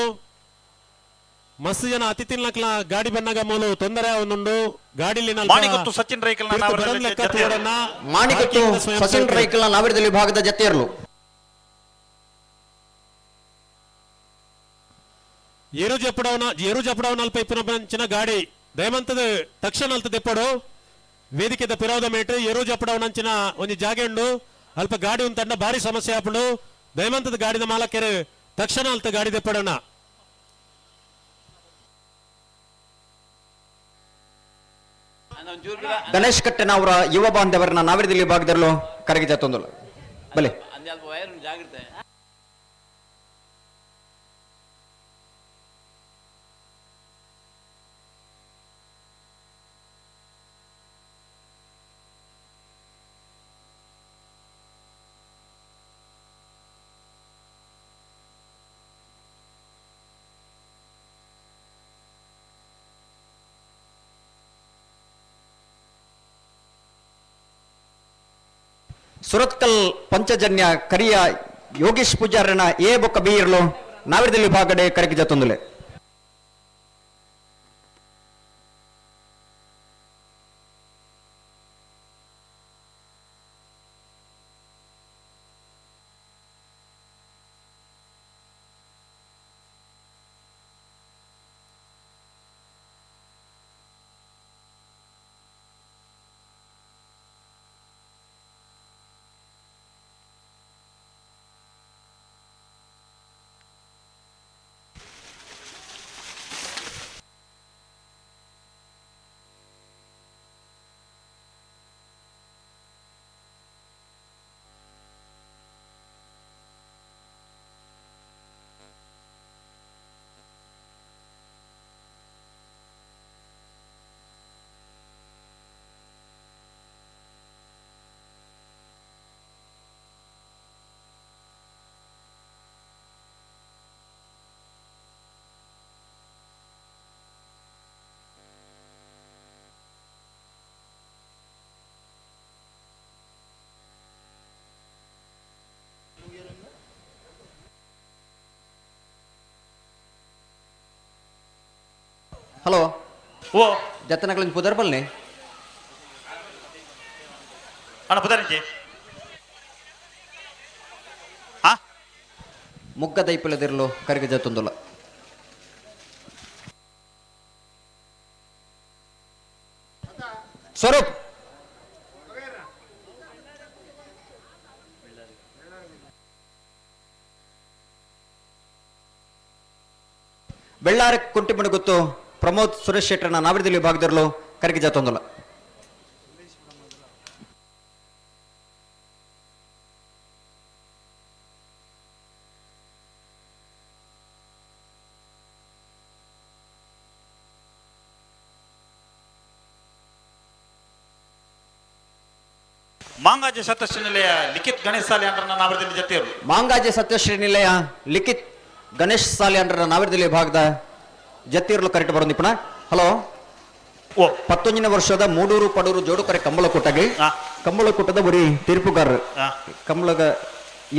ಮಸ್ತ್ ಜನ ಅತಿಥಿನಕ್ಲ ಗಾಡಿ ಬಂದಾಗ ಮೂಲು ತೊಂದರೆ ಒಂದುಂಡು ಗಾಡಿಲಿ ಮಾಣಿಗೊತ್ತು ಸಚಿನ್ ರೈಕಲ್ ಮಾಣಿಗೊತ್ತು ಸಚಿನ್ ರೈಕಲ್ ನಾವಿರದಲ್ಲಿ ಭಾಗದ ಜತೆಯರ್ಲು ಏರು ಜಪಡವನ ಅಲ್ಪ ಇಪ್ಪನ ಗಾಡಿ ದಯಮಂತದ ತಕ್ಷಣ ಅಲ್ತ ತೆಪ್ಪಡು ವೇದಿಕೆದ ಪಿರೋದ ಮೇಟ್ ಏರು ಜಪಡವನಂಚಿನ ಒಂದು ಜಾಗೆ ಉಂಡು ಅಲ್ಪ ಗಾಡಿ ಒಂದು ತಂಡ ಭಾರಿ ಸಮಸ್ಯೆ ಆಪುಂಡು ದಯಮಂತದ ಗಾಡಿದ ಮಾಲಕರು ತಕ್ಷಣ ಅಲ್ತ ಗಾಡಿ ತೆಪ್ಪಡೋಣ. ಗಣೇಶ್ ಕಟ್ಟೆನ ಅವರ ಯುವ ಬಾಂಧವರನ್ನ ನಾವಿರದಲ್ಲಿ ಭಾಗದಲ್ಲೂ ಕರಗಿ ಜತ್ತೊಂದಲ್ಲ ಬಲೆ ಸುರತ್ಕಲ್ ಪಂಚಜನ್ಯ ಕರಿಯ ಯೋಗೇಶ್ ಪೂಜಾರನ ఏ ಬೊಕ್ಕ ಬೀರ್ಲು ನಾವಿರದಲ್ಲಿ ಭಾಗಡೆ ಕರಗಿ ಜತ್ತೊಂದುಲೆ ಹಲೋ ಓ ಜತ್ತನಗಳ ಪುದರ್ ಬಲ್ನೆ ಅಣ್ಣ ಪುದರಂಜಿ ಮುಗ್ಗ ದೈಪಲದಿರ್ಲು ಕರಿಗೆ ಜತ್ತೊಂದುಲ್ಲ ಸ್ವರೂಪ್ ಬೆಳ್ಳಾರ ಕುಂಟಿಮಣಿ ಗೊತ್ತು ಪ್ರಮೋದ್ ಸುರೇಶ್ ಶೆಟ್ಟರ್ನ ನಾವಿರದಲ್ಲಿ ಭಾಗದರ್ಲು ಕರಿಗೆ ಜತ್ತೊಂದುಲ್ಲ ಮಾಂಗಾಜಿ ಸತ್ಯಶ್ರೀ ನಿಲಯ ಲಿಖಿತ್ ಗಣೇಶ್ ಸಾಲಿ ಅಂಡ್ರ ನಾವರದಲ್ಲಿ ಜೊತೆಯರು ಮಾಂಗಾಜಿ ಸತ್ಯಶ್ರೀ ನಿಲಯ ಲಿಖಿತ್ ಗಣೇಶ್ ಸಾಲಿ ಅಂಡ್ರ ನಾವರದಲ್ಲಿ ವಿಭಾಗದ ಜತ್ತಿರ್ಲು ಕರೆಕ್ಟ್ ಬರೋದಿಪ್ಪಣ. ಹಲೋ 11ನೇ ವರ್ಷದ ಮೂಡೂರು ಪಡೂರು ಜೋಡುಕರೆ ಕಂಬಳಕೂಟಗೆ ಕಂಬಳಕೂಟದ ಬರೀ ತೀರ್ಪುಗಾರರು ಕಂಬಳಗ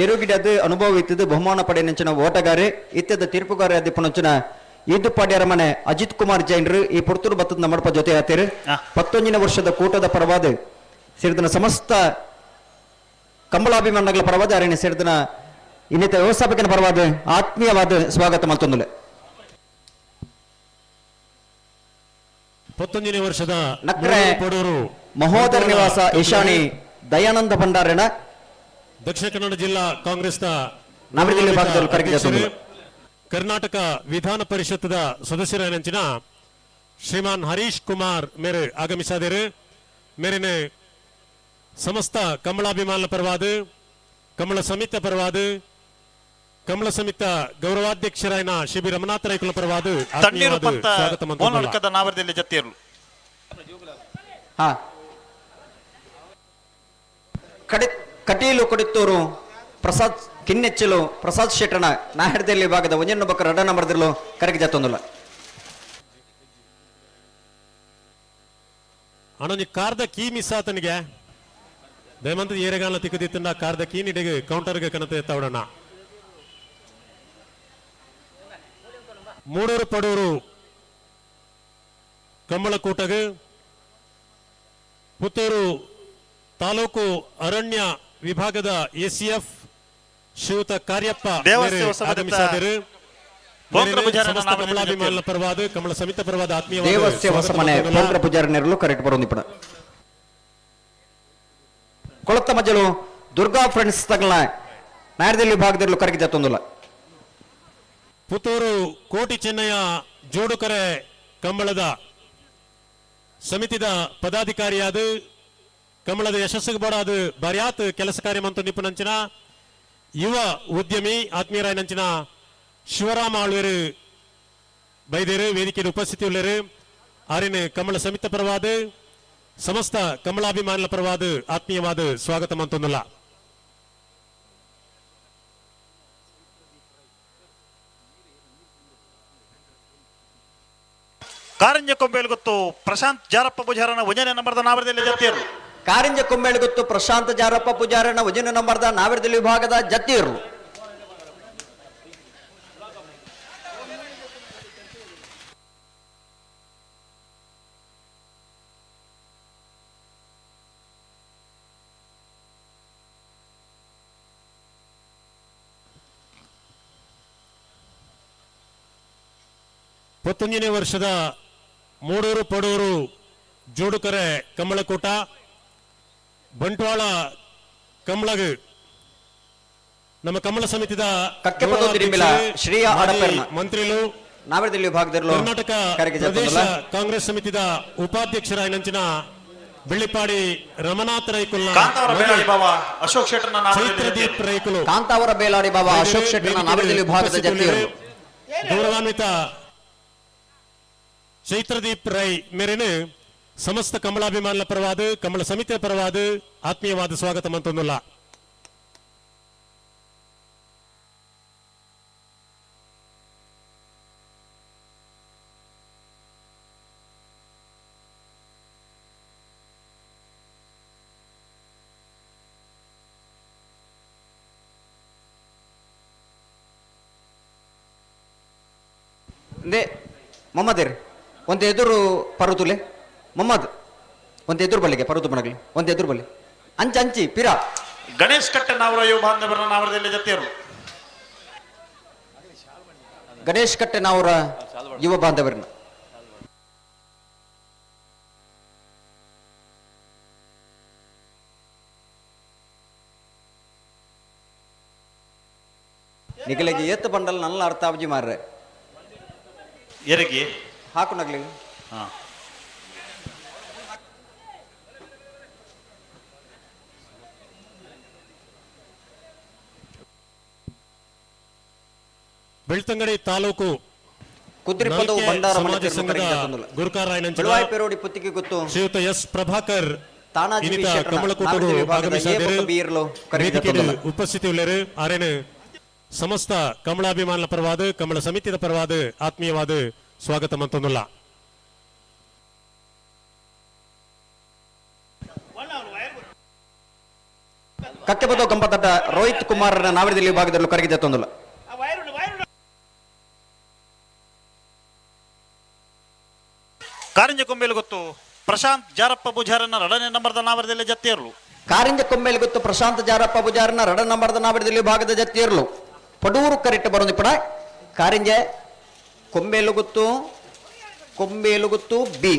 ಎರುಗಿಡದ ಅನುಭವ ಇತ್ತದ ಬಹುಮಾನ ಪಡೆ ನೆಂಚಿನ ಓಟಗಾರೆ ಇತ್ಯದ ತೀರ್ಪುಗಾರ ದಿಪ್ಪನಂಚಿನ ಈದುಪಾಡ್ಯರ ಮನೆ ಅಜಿತ್ ಕುಮಾರ್ ಜೈನ್ರು ಈ ಪುರ್ತೂರು ಬತ್ತದ ನಮ್ಮಡಪ ಜೊತೆ ಆತೇರು 11ನೇ ವರ್ಷದ ಕೂಟದ ಪರವಾದ ಸೇರಿದನ ಸಮಸ್ತ ಕಂಬಳಾಭಿಮಾನಗಳ ಪರವಾದ ಅರಣ್ಯ ಸೇರಿದನ ಇನ್ನಿತ ವ್ಯವಸ್ಥಾಪಕನ ಪರವಾದ ಆತ್ಮೀಯವಾದ ಸ್ವಾಗತ ಮತ್ತೊಂದು 11ನೇ ವರ್ಷದ ನಕ್ರೆ ಪಡೂರು ಮಹೋದರ ನಿವಾಸ ಈಶಾನಿ ದಯಾನಂದ ಭಂಡಾರಣ ದಕ್ಷಿಣ ಕನ್ನಡ ಜಿಲ್ಲಾ ಕಾಂಗ್ರೆಸ್ನ ನಾವರದಲ್ಲಿ ಭಾಗದಲ್ಲಿ ಕರೆಗೆ ಕರ್ನಾಟಕ ವಿಧಾನ ಪರಿಷತ್ದ ಸದಸ್ಯರ ಶ್ರೀಮಾನ್ ಹರೀಶ್ ಕುಮಾರ್ ಮೇರೆ ಆಗಮಿಸಿದರು. ಮೇರೆನೆ ಸಮಸ್ತ ಕಮಲಾಭಿಮಾನ ಪರವಾದ ಕಮಲ ಸಮಿತ ಪರವಾದ ಕಮಲ ಸಮಿತ ಗೌರವಾಧ್ಯಕ್ಷರಾಯನ ಶ್ರೀ ರಮನಾಥ ರೈಕುಲ ಪರವಾದ ತಣ್ಣೀರು ಪಂತ ಮೋನಲ್ಕದ ನಾವರದಲ್ಲಿ ಜೊತೆಯರು ಕಟೀಲು ಕೊಡಿತ್ತೂರು ಪ್ರಸಾದ್ ಕಿನ್ನೆಚ್ಚಲು ಪ್ರಸಾದ್ ಶೆಟ್ಟಣ ನಾಹರದಲ್ಲಿ ಭಾಗದ ಒಂಜನ್ನು ಬಕ್ಕ ರಡ ನಂಬರ್ದಿರ್ಲು ಕರೆಗೆ ಜತ್ತೊಂದಿಲ್ಲ ಅಣ್ಣಿ ಕಾರ್ದ ಕೀ ಮಿಸ್ ಆತನಿಗೆ ದಯಮಂತ ಏರೆಗಾಲ ತಿಕ್ಕದಿತ್ತಂಡ ಕಾರ್ದ ಕೀ ನಿಡೆಗೆ ಕೌಂಟರ್ಗೆ ಕನತೆ ಎತ್ತವಡಣ. ಮೂಡೂರು ಪಡೂರು ಕಂಬಳಕೂಟಗೆ ಪುತ್ತೂರು ತಾಲೂಕು ಅರಣ್ಯ ವಿಭಾಗದ ಎಸಿಎಫ್ ಶ್ರೀಯುತ ಕಾರ್ಯಪ್ಪ ಆಗಮಿಸಿದರು. ಕಮಲಾಭಿಮಾನ ಪರವಾದ ಕಮಲ ಸಮಿತ ಪರವಾದ ಆತ್ಮೀಯ ಪೂಜಾರನೆರಲು ಕರೆಕ್ಟ್ ಬರೋದಿಪ್ಪಣ ಕೊಳತ ಮಜ್ಜಲು ದುರ್ಗಾ ಫ್ರೆಂಡ್ಸ್ ತಗಲ ನಾಯರದಲ್ಲಿ ವಿಭಾಗದಲ್ಲೂ ಕರೆಗೆ ಜತ್ತೊಂದಿಲ್ಲ. ಪುತ್ತೂರು ಕೋಟಿ ಚೆನ್ನಯ್ಯ ಜೋಡುಕರೆ ಕಂಬಳದ ಸಮಿತಿದ ಪದಾಧಿಕಾರಿಯಾದ ಕಮಲದ ಯಶಸ್ಸಿಗೆ ಬೋಡಾದ ಬರ್ಯಾತ್ ಕೆಲಸ ಕಾರ್ಯ ಮಂತು ನಿಪುಣಂಚಿನ ಯುವ ಉದ್ಯಮಿ ಆತ್ಮೀಯರಾಯನಂಚಿನ ಶಿವರಾಮ ಆಳ್ವೇರು ಬೈದೇರು ವೇದಿಕೆಯಲ್ಲಿ ಉಪಸ್ಥಿತಿ ಉಳ್ಳರು. ಆರಿನ ಕಮಲ ಸಮಿತ ಪರವಾದ ಸಮಸ್ತ ಕಮಲಾಭಿಮಾನ ಪರವಾದ ಆತ್ಮೀಯವಾದ ಸ್ವಾಗತ ಮಂತೊಂದಲ್ಲ. ಕಾರಂಜ ಕೊಂಬೇಲು ಗೊತ್ತು ಪ್ರಶಾಂತ್ ಜಾರಪ್ಪ ಪೂಜಾರನ 1ನೇ ನಂಬರ್ದ ನಾವರದಲ್ಲಿ ಜೊತೆಯರು ಕಾರಿಂಜ ಕೊಂಬೇಳು ಗೊತ್ತು ಪ್ರಶಾಂತ್ ಜಾರಪ್ಪ ಪೂಜಾರನ 1ನೇ ನಂಬರ್ದ ನಾವರದಲ್ಲಿ ವಿಭಾಗದ ಜತ್ತಿಯರು ನೇ ವರ್ಷದ ಮೂಡೂರು ಪಡೂರು ಜೋಡುಕರೆ ಕಂಬಳಕೂಟ ಬಂಟ್ವಾಳ ಕಂಬಳಗ ನಮ್ಮ ಕಮಲ ಸಮಿತಿದ ಶ್ರೀಯ ಮಂತ್ರಿಗಳು ನಾವರದಲ್ಲಿ ವಿಭಾಗದಲ್ಲೂ ಕರ್ನಾಟಕ ಪ್ರದೇಶ ಕಾಂಗ್ರೆಸ್ ಸಮಿತಿದ ಉಪಾಧ್ಯಕ್ಷರಾಯನಂಚಿನ ಬೆಳ್ಳಿಪಾಡಿ ರಮನಾಥ ರೈಕುಲ್ನ ಅಶೋಕ್ ಶೆಟ್ಟರ್ನ ಚೈತ್ರದೀಪ್ ರೈಕುಲು ಕಾಂತಾವರ ಬೇಲಾಡಿ ಬಾಬಾ ಅಶೋಕ್ ಶೆಟ್ಟರ್ನ ನಾವರದಲ್ಲಿ ವಿಭಾಗದ ಜೊತೆಯರು ಗೌರವಾನ್ವಿತ ಚೈತ್ರದೀಪ್ ರೈ ಮೇರೆನೆ ಸಮಸ್ತ ಕಮಲಾಭಿಮಾನ ಪರವಾದ ಕಮಲ ಸಮಿತಿಯ ಪರವಾದ ಆತ್ಮೀಯವಾದ ಸ್ವಾಗತ ಮಂತೊಂದುಲ್ಲ. ಮೊಹಮ್ಮದ್ ಒಂದು ಎದುರು ಪರುತುಲೆ ಮೊಹಮ್ಮದ್ ಒಂದು ಎದುರು ಬಲ್ಲಿಗೆ ಪರುತು ಬಣಗಲಿ ಒಂದು ಎದುರು ಬಲ್ಲಿ ಅಂಚಿ ಪಿರಾ ಗಣೇಶ್ ಕಟ್ಟೆ ನಾವರ ಯುವ ಬಾಂಧವರ ನಾವರದಲ್ಲಿ ಜೊತೆಯರು ಗಣೇಶ್ ಕಟ್ಟೆ ನಾವರ ಯುವ ಬಾಂಧವರನ್ನ ನಿಗಲಿಗೆ ಏತ್ತು ಬಂಡಲ್ ನನ್ನ ಅರ್ಥ ಅವಜಿ ಮಾರ್ರೆ ಎರಿಗೆ ಹಾಕು ನಗ್ಲಿ ಬೆಳ್ತಂಗಡಿ ತಾಲೂಕು ಕುದ್ರಿಪದ ಬಂಡಾರ ಸಮಾಜ ಸಂಘದ ಗುರುಕಾರಾಯನಂಚಿನ ಪೆರೋಡಿ ಪುತ್ತಿಗೆ ಗೊತ್ತು ಶ್ರೀಯುತ ಎಸ್ ಪ್ರಭಾಕರ್ ತಾನಾಜಿ ಇನ್ನಿತ ವಿಶೇಷಣ ಕಮಲಕೂಟರು ನಾವಿದ ವಿಭಾಗದ ಎ ಆಗಮಿಸಿದರು. ಬೊಕ್ಕ ಬೀರ್ಲು ಕರೆಗೆ ವೇದಿಕೆಗೆ ಜತ್ತೊಂದುಲ್ಲ. ಉಪಸ್ಥಿತಿ ಉಳ್ಳರು ಆರೇನು ಸಮಸ್ತ ಕಮಲಾಭಿಮಾನ ಪರವಾದ ಕಮಲ ಸಮಿತಿಯ ಪರವಾದ ಆತ್ಮೀಯವಾದ ಸ್ವಾಗತ ಮಂತೊಂದುಲ್ಲ. ಕಕ್ಕೆಬದು ಗಂಪತಟ ರೋಹಿತ್ ಕುಮಾರನ ನಾವಿದಲ್ಲಿ ವಿಭಾಗದಲ್ಲೂ ಕರೆಗೆ ಜತ್ತೊಂದುಲ್ಲ. ಕಾರಿಂಜ ಕೊಂಬೇಲು ಗೊತ್ತು ಪ್ರಶಾಂತ್ ಜಾರಪ್ಪ ಪೂಜಾರನ 2ನೇ ನಂಬರ್ದ ನಾವರದಲ್ಲಿ ಜತ್ತೇರ್ಲು. ಕಾರಿಂಜ ಕೊಂಬೇಲು ಗೊತ್ತು ಪ್ರಶಾಂತ್ ಜಾರಪ್ಪ ಪೂಜಾರನ 2ನೇ ನಂಬರ್ದ ನಾವಿದಲ್ಲಿ ವಿಭಾಗದ ಜತ್ತಿಯರ್ಲು ಪಡೂರು ಕರೆಕ್ಟ್ ಬರೋದು ಪಡ ಕಾರಿಂಜ ಕೊಂಬೇಲು ಗೊತ್ತು ಬಿ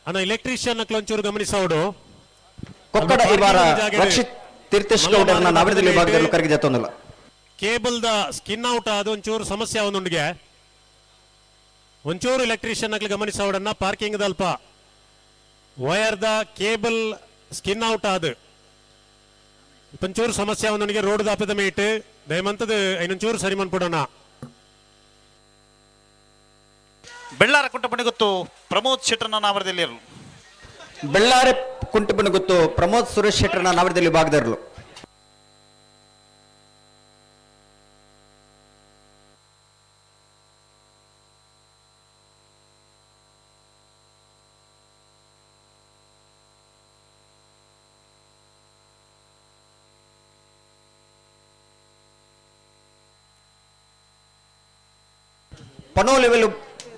ಅನ್ನ ಎಲೆಕ್ಟ್ರಿಷಿಯನ್ ಒಂಚೂರು ಗಮನಿಸೋಡು ಕೊಕ್ಕಡ ಈ ವಾರ ರಕ್ಷಿತ್ ತೀರ್ಥೇಶ್ ಗೌಡರನ್ನ ನಾವಿದಲ್ಲಿ ವಿಭಾಗದಲ್ಲೂ ಕರೆಗೆ ಜತ್ತೊಂದುಲ್ಲ. ಕೇಬಲ್ ದ ಸ್ಕಿನ್ ಔಟ್ ಅದು ಒಂಚೂರು ಸಮಸ್ಯೆ ಅವನುಂಡಿಗೆ ಒಂಚೂರು ಎಲೆಕ್ಟ್ರಿಷಿಯನ್ ಗಮನಿಸೋಡನ್ನ ಪಾರ್ಕಿಂಗ್ ದಲ್ಪ ವಯರ್ ದ ಕೇಬಲ್ ಸ್ಕಿನ್ ಔಟ್ ಅದು ಒಂಚೂರು ಸಮಸ್ಯೆ ಅವನಿಗೆ ರೋಡ್ ದಾಪದ ಮೇಟ್ ದಯಮಂತದ ಐನೊಂಚೂರು ಸರಿ ಮನ್ಪುಡೋಣ. ಬೆಳ್ಳಾರ ಕುಂಟಪಣಿ ಗೊತ್ತು ಪ್ರಮೋದ್ ಶೆಟ್ಟರ್ನ ನಾವರದಲ್ಲಿ ಇರಲು. ಬೆಳ್ಳಾರೆ ಕುಂಟುಪಣ ಗೊತ್ತು ಪ್ರಮೋದ್ ಸುರೇಶ್ ಶೆಟ್ಟರ್ನ ನಾವಿದಲ್ಲಿ ವಿಭಾಗದಲ್ಲೂ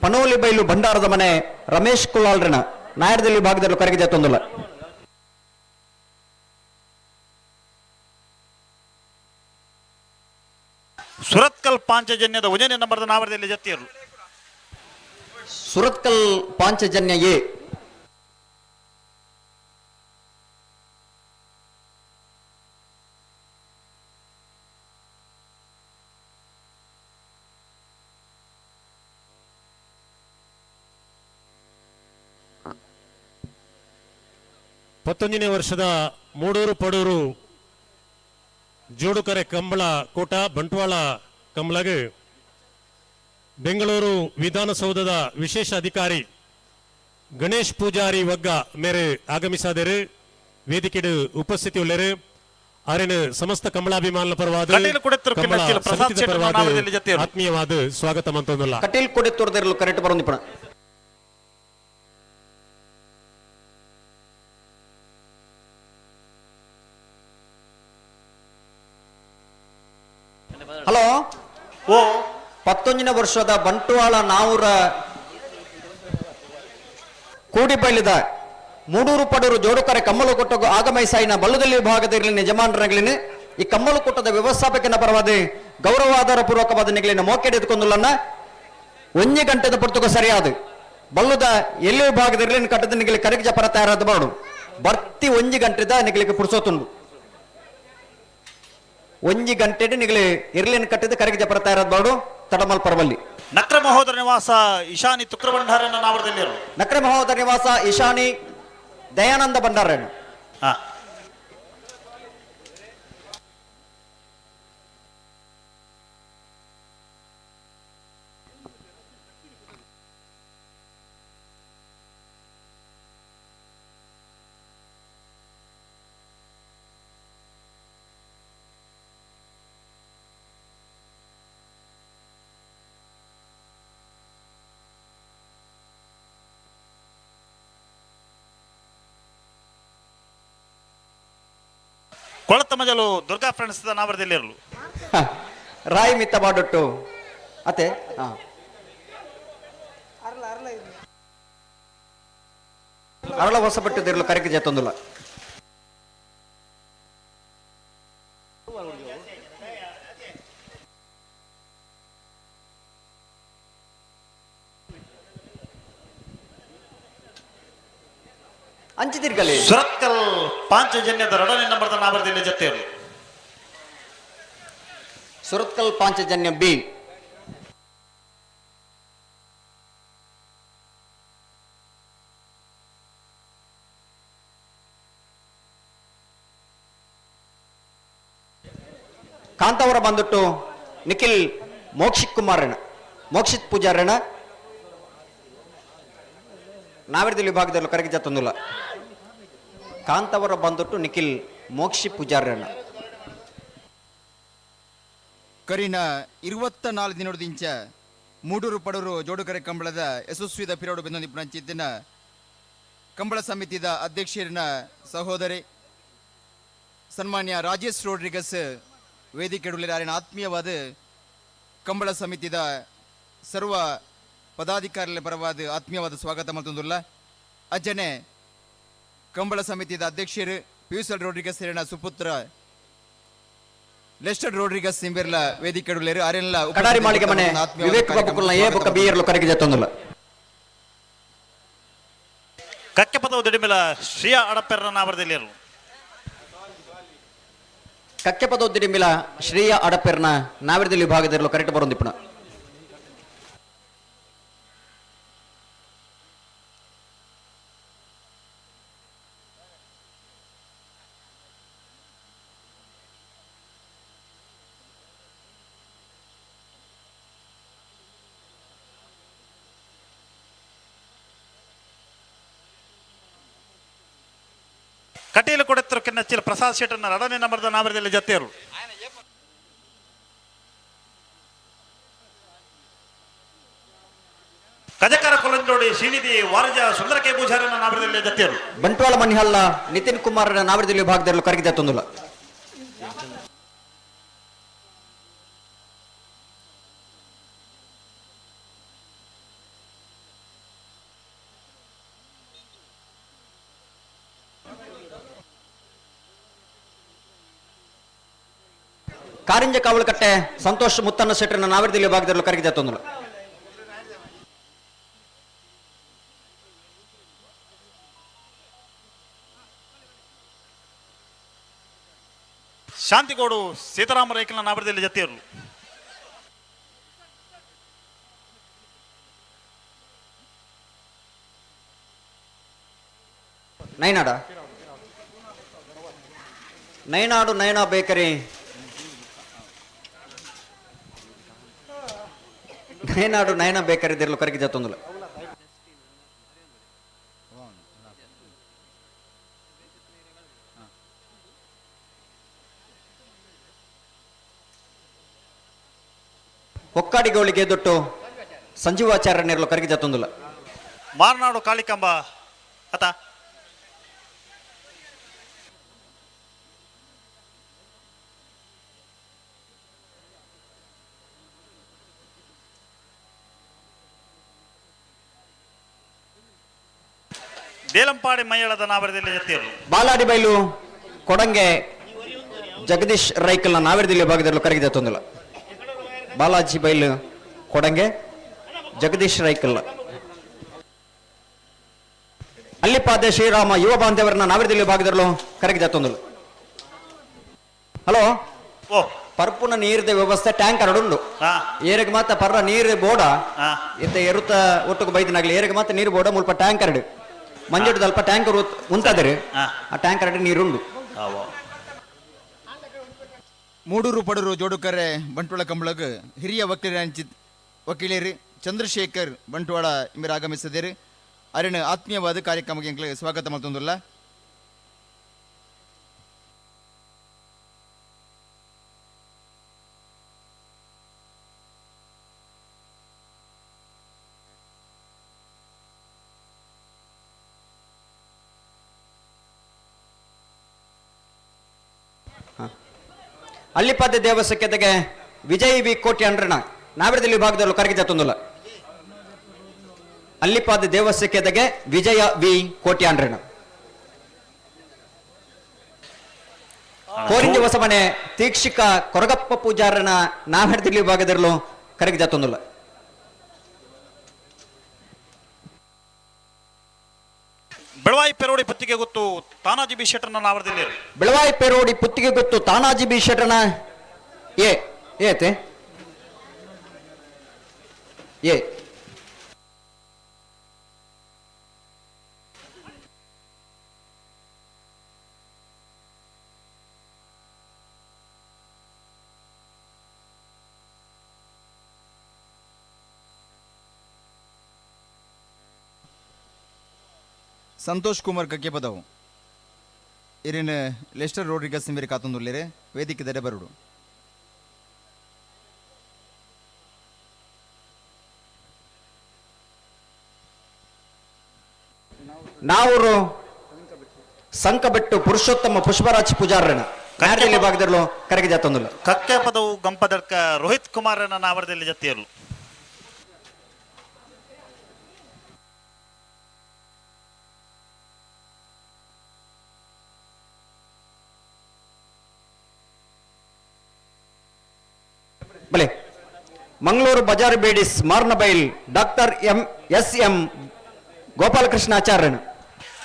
ಪನೋಲಿ ಬೈಲು ಭಂಡಾರದ ಮನೆ ರಮೇಶ್ ಕುಲಾಲ್ರನ ನಾಯರದಲ್ಲಿ ವಿಭಾಗದಲ್ಲೂ ಕರೆಗೆ ಜತ್ತೊಂದುಲ್ಲ. ಸುರತ್ಕಲ್ ಪಾಂಚಜನ್ಯದ 1ನೇ ನಂಬರ್ದ ನಾವರದಲ್ಲಿ ಜತ್ತೇರ್ಲು. ಸುರತ್ಕಲ್ ಪಾಂಚಜನ್ಯ ಎ ಪತ್ತೊಂದನೇ ವರ್ಷದ ಮೂಡೂರು ಪಡೂರು ಜೋಡುಕರೆ ಕಂಬಳ ಕೋಟ ಬಂಟ್ವಾಳ ಕಮಲಗೆ ಬೆಂಗಳೂರು ವಿಧಾನಸೌಧದ ವಿಶೇಷ ಅಧಿಕಾರಿ ಗಣೇಶ್ ಪೂಜಾರಿ ವಗ್ಗ ಮೇರೆ ಆಗಮಿಸಾದರು. ವೇದಿಕೆಡು ಉಪಸ್ಥಿತಿ ಉಳ್ಳರು ಆರೇನು ಸಮಸ್ತ ಕಮಲಾಭಿಮಾನ ಪರವಾದ ಕಮಲ ಸಮಿತಿಯ ಪರವಾದ ಆತ್ಮೀಯವಾದ ಸ್ವಾಗತ ಮಂತೊಂದುಲ್ಲ. ಕಟೀಲ್ ಕೊಡೆತ್ತೂರದಲ್ಲೂ ಕರೆಕ್ಟ್ ಬರೋದು ಪಣ. ಹಲೋ ಓ 19ನೇ ವರ್ಷದ ಬಂಟ್ವಾಳ ನಾವೂರ ಕೂಡಿಬೈಲಿದ ಮೂಡೂರು ಪಡೂರು ಜೋಡುಕರೆ ಕಮ್ಮಲು ಕೊಟ್ಟಗು ಆಗಮೈಸಾಯಿನ ಬಲ್ಲದಲ್ಲಿ ವಿಭಾಗದಲ್ಲಿ ಯಜಮಾನರಾಗಲಿನ ಈ ಕಮ್ಮಲು ಕೊಟ್ಟದ ವ್ಯವಸ್ಥಾಪಕನ ಪರವಾದ ಗೌರವಾಧಾರ ಪೂರ್ವಕವಾದ ನಿಗಲಿನ ಮೋಕೆಡ್ ಎತ್ಕೊಂಡುಲ್ಲನ್ನ 1 ಗಂಟೆದ ಪುರ್ತಕ ಸರಿಯಾದ ಬಲ್ಲುದ ಎಲ್ಲಿ ವಿಭಾಗದಲ್ಲಿ ಕಟ್ಟದ ನಿಗಲಿ ಕರೆಗೆ ಜಪರ ತಯಾರಾದ ಬಾಡು ಬರ್ತಿ 1 ಗಂಟೆದ ನಿಗಲಿಗೆ ಪುರ್ಸೋತುಂಡು 1 ಗಂಟೆ ನಿಗಲಿ ಇರ್ಲಿನ ಕಟ್ಟಿದ ಕರೆಗೆ ಜಪರ ತಯಾರಾದ ಬಾಡು ತಡಮಲ್ ಪರವಲ್ಲಿ. ನಕ್ರ ಮಹೋದರ ನಿವಾಸ ಈಶಾನಿ ತುಕ್ರ ಭಂಡಾರನ ನಾವರದಲ್ಲಿ ಇರಲು. ನಕ್ರ ಮಹೋದರ ನಿವಾಸ ಈಶಾನಿ ದಯಾನಂದ ಭಂಡಾರಣ್ಣ. ಕೊಳತ ಮಜಲು ದುರ್ಗಾ ಫ್ರೆಂಡ್ಸ್ ನಾವರದಲ್ಲಿ ಇರಲು. ರಾಯ್ ಮಿತ್ತ ಬಾಡೊಟ್ಟು ಅತೆ ಅರಳ ಹೊಸಪಟ್ಟಿದ್ದಿರಲು ಕರೆಗೆ ಜೇತೊಂದುಲ್ಲ. ಅಂಚಿದಿರ್ಗಲಿ ಸುರತ್ಕಲ್ ಪಾಂಚಜನ್ಯದ ಎರಡನೇ ನಂಬರ್ದ ನಾವರದಲ್ಲಿ ಜೊತೆಯರು ಸುರತ್ಕಲ್ ಪಾಂಚಜನ್ಯ ಬಿ. ಕಾಂತಾವರ ಬಂದ್ಬಿಟ್ಟು ನಿಖಿಲ್ ಮೋಕ್ಷಿತ್ ಕುಮಾರಣ್ಣ, ಮೋಕ್ಷಿತ್ ಪೂಜಾರಣ್ಣ ನಾವಿರದಲ್ಲಿ ವಿಭಾಗದಲ್ಲಿ ಕರೆಗೆ ಜತ್ತೊಂದಿಲ್ಲ. ಕಾಂತಾವರ ಬಂದ್ಬಿಟ್ಟು ನಿಖಿಲ್ ಮೋಕ್ಷಿತ್ ಪೂಜಾರಣ್ಣ. ಕರಿನ 24 ದಿನದಿಂದ ಮೂಡೂರು ಪಡೂರು ಜೋಡುಕರೆ ಕಂಬಳದ ಯಶಸ್ವಿದ ಪಿರೋಡು ಬೆಂದಿನ ಕಂಬಳ ಸಮಿತಿದ ಅಧ್ಯಕ್ಷರಿನ ಸಹೋದರಿ ಸನ್ಮಾನ್ಯ ರಾಜೇಶ್ ರೋಡ್ರಿಗಸ್ ವೇದಿಕೆಡುಲಿನ ಆತ್ಮೀಯವಾದ ಕಂಬಳ ಸಮಿತಿದ ಸರ್ವ ಪದಾಧಿಕಾರಿಗಳ ಪರವಾದ ಆತ್ಮೀಯವಾದ ಸ್ವಾಗತ ಮತ್ತೊಂದುಲ್ಲ. ಅಜ್ಜನೆ ಕಂಬಳ ಸಮಿತಿದ ಅಧ್ಯಕ್ಷರು ಪಿಯೂಸಲ್ ರೋಡ್ರಿಗಸ್ ಸುಪುತ್ರ ಲೆಸ್ಟರ್ ರೋಡ್ರಿಗಸ್ ಸಿಂಬಿರ್ಲ ವೇದಿಕೆಡುಲೇರು ಅರೆಲ್ಲ ಕಡಾರಿ ಮಾಳಿಗೆ ಮನೆ ವಿವೇಕ್ ಬಾಬುಕುಲ್ನ ಏ ಬೊಕ್ಕ ಬಿಯರ್ಲು ಕರೆಗೆ ಜತ್ತೊಂದಿಲ್ಲ. ಕಕ್ಕೆಪದ ದಿಡಿಮಿಲ ಶ್ರೀಯ ಅಡಪೆರ್ನ ನಾವರದಲ್ಲಿ ಕಕ್ಕೆಪದ ದಿಡಿಮಿಲ ಶ್ರೀಯ ಅಡಪೆರ್ನ ನಾವಿರದಲ್ಲಿ ವಿಭಾಗದಲ್ಲಿ ಕರೆಕ್ಟ್ ಬರೋದಿಪ್ಪಣ. ಕಟೀಲು ಕೊಡೆತ್ತರು ಕೆನ್ನಚ್ಚಿಲ ಪ್ರಸಾದ್ ಶೆಟ್ಟರ್ನ ಎರಡನೇ ನಂಬರ್ದ ನಾವರದಲ್ಲಿ ಜೊತೆಯರು ಕಜಕಾರ ಕೊಲಂಜೋಡಿ ಶ್ರೀನಿಧಿ ವಾರಜ ಸುಂದರ ಕೆ ಪೂಜಾರನ ನಾವರದಲ್ಲಿ ಜೊತೆಯರು ಬಂಟ್ವಾಳ ಮನಿಹಲ್ಲ ನಿತಿನ್ ಕುಮಾರ್ ನಾವಿರದಲ್ಲಿ ವಿಭಾಗದಲ್ಲಿ ಕರೆಗೆ ಜತ್ತೊಂದಿಲ್ಲ. ಕಾರಿಂಜ ಕಾವಲಕಟ್ಟೆ ಸಂತೋಷ್ ಮುತ್ತಣ್ಣ ಶೆಟ್ಟರ್ನ ನಾವಿರದಲ್ಲಿ ವಿಭಾಗದಲ್ಲಿ ಕರೆಗೆ ಜತ್ತೊಂದಿಲ್ಲ. ಶಾಂತಿಗೋಡು ಸೀತಾರಾಮ ರೈಕಲ್ನ ನಾವರದಲ್ಲಿ ಜೊತೆಯರು ನೈನಾಡು ನಯನಾ ಬೇಕರಿ ನಯನಾಡು ನಯನಾ ಬೇಕರಿ ದಿರ್ಲು ಕರೆಗೆ ಜತ್ತೊಂದಿಲ್ಲ. ಒಕ್ಕಾಡಿಗೋಳಿಗೆ ದೊಟ್ಟು ಸಂಜೀವಾಚಾರ್ಯ ನೇರ್ಲು ಕರೆಗೆ ಜತ್ತೊಂದಿಲ್ಲ. ಮಾರ್ನಾಡು ಕಾಳಿಕಂಬ ಅತ ದೇಲಂಪಾಡಿ ಮೈಯಳದ ನಾವರದಲ್ಲಿ ಜೊತೆಯರು ಬಾಲಾಡಿ ಬೈಲು ಕೊಡಂಗೆ ಜಗದೀಶ್ ರೈಕಲ್ನ ನಾವಿರದಲ್ಲಿ ವಿಭಾಗದಲ್ಲಿ ಕರೆಗೆ ಜತ್ತೊಂದಿಲ್ಲ. ಬಾಲಾಜಿ ಬೈಲು ಕೊಡಂಗೆ ಜಗದೀಶ್ ರೈಕಲ್. ಅಲ್ಲಿಪಾದೆ ಶ್ರೀರಾಮ ಯುವ ಬಾಂಧವರನ್ನ ನಾವಿರದಲ್ಲಿ ವಿಭಾಗದಲ್ಲೂ ಕರೆಗೆ ಜತ್ತೊಂದಿಲ್ಲ. ಹಲೋ ಓ ಪರ್ಪುನ ನೀರಿದ ವ್ಯವಸ್ಥೆ ಟ್ಯಾಂಕರ್ ಉಂಡು ಏರಿಗೆ ಮಾತ್ರ ಪರ್ರ ನೀರು ಬೋಡ ಇತ್ತ ಎರುತ್ತ ಒಟ್ಟಿಗೆ ಬೈದಿನಾಗ್ಲಿ ಏರಿಗೆ ಮಾತ್ರ ನೀರು ಬೋಡ ಮುಲ್ಪ ಟ್ಯಾಂಕರ್ ಮಂಜುಡ್ ಅಲ್ಪ ಟ್ಯಾಂಕರ್ ಉಂಟದರಿ ಆ ಟ್ಯಾಂಕರ್ ನೀರುಂಡು. ಮೂಡೂರು ಪಡೂರು ಜೋಡುಕರೆ ಬಂಟ್ವಾಳ ಕಂಬಳಗ್ ಹಿರಿಯ ವಕೀಲರು ಚಂದ್ರಶೇಖರ್ ಬಂಟ್ವಾಳ ಇಂಬರು ಆಗಮಿಸಿದರು. ಅರಣ ಆತ್ಮೀಯವಾದ ಕಾರ್ಯಕ್ರಮಕ್ಕೆ ಸ್ವಾಗತ ಮತ್ತೊಂದಿಲ್ಲ. ಅಲ್ಲಿಪಾದೆ ದೇವಸ್ಥಕ್ಕೆ ವಿಜಯ್ ವಿ ಕೋಟಿ ಅಂಡ್ರಣ ನಾವಿರದಲ್ಲಿ ವಿಭಾಗದಲ್ಲೂ ಕರೆಗೆ ಜತ್ತೊಂದಿಲ್ಲ. ಅಲ್ಲಿಪಾದ ದೇವಸ್ಥಕ್ಕೆ ವಿಜಯ ವಿ ಕೋಟಿ ಅಂಡ್ರಣ ಕೋರಿಂಜ ಹೊಸಮನೆ ತೀಕ್ಷಿಕ ಕೊರಗಪ್ಪ ಪೂಜಾರನ ನಾವಿರದಲ್ಲಿ ವಿಭಾಗದಲ್ಲೂ ಕರೆಗೆ ಜತ್ತೊಂದಿಲ್ಲ. ಬೆಳವಾಯಿ ಪೆರೋಡಿ ಪುತ್ತಿಗೆ ಗೊತ್ತು ತಾನಾಜಿ ಬಿ ಶೆಟ್ಟರ್ನ ನಾವರದಲ್ಲಿ ಬೆಳವಾಯಿ ಪೇರೋಡಿ ಪುತ್ತಿಗೆ ಗೊತ್ತು ತಾನಾಜಿ ಬಿ ಶೆಟ್ಟರ್ನ ಏತೆ ಏ ಸಂತೋಷ್ ಕುಮಾರ್ ಕಕ್ಕೆ ಪದವು ಇರಿನ ಲೆಸ್ಟರ್ ರೋಡ್ರಿಗಸ್ ನಿಮಿರಿ ಕಾತೊಂದುಲ್ಲೆರೆ ವೇದಿಕೆ ದಡೆ ಬರುಡು ನಾವರು ಸಂಕಬೆಟ್ಟು ಪುರುಷೋತ್ತಮ ಪುಷ್ಪರಾಜ್ ಪೂಜಾರನ ಕಾರ್ಯದಲ್ಲಿ ಭಾಗದಲ್ಲೂ ಕರೆಗೆ ಜಾತೊಂದಿಲ್ಲ ಕಕ್ಕೆ ಪದವು ಗಂಪದರ್ಕ ರೋಹಿತ್ ಕುಮಾರನ ನಾವರದಲ್ಲಿ ಜೊತೆಯರು ಬಲೆ ಮಂಗಳೂರು ಬಜಾರ್ ಬೇಡಿಸ್ ಮಾರ್ನಬೈಲ್ ಡಾಕ್ಟರ್ ಎಂ ಗೋಪಾಲಕೃಷ್ಣಾಚಾರ್ಯನ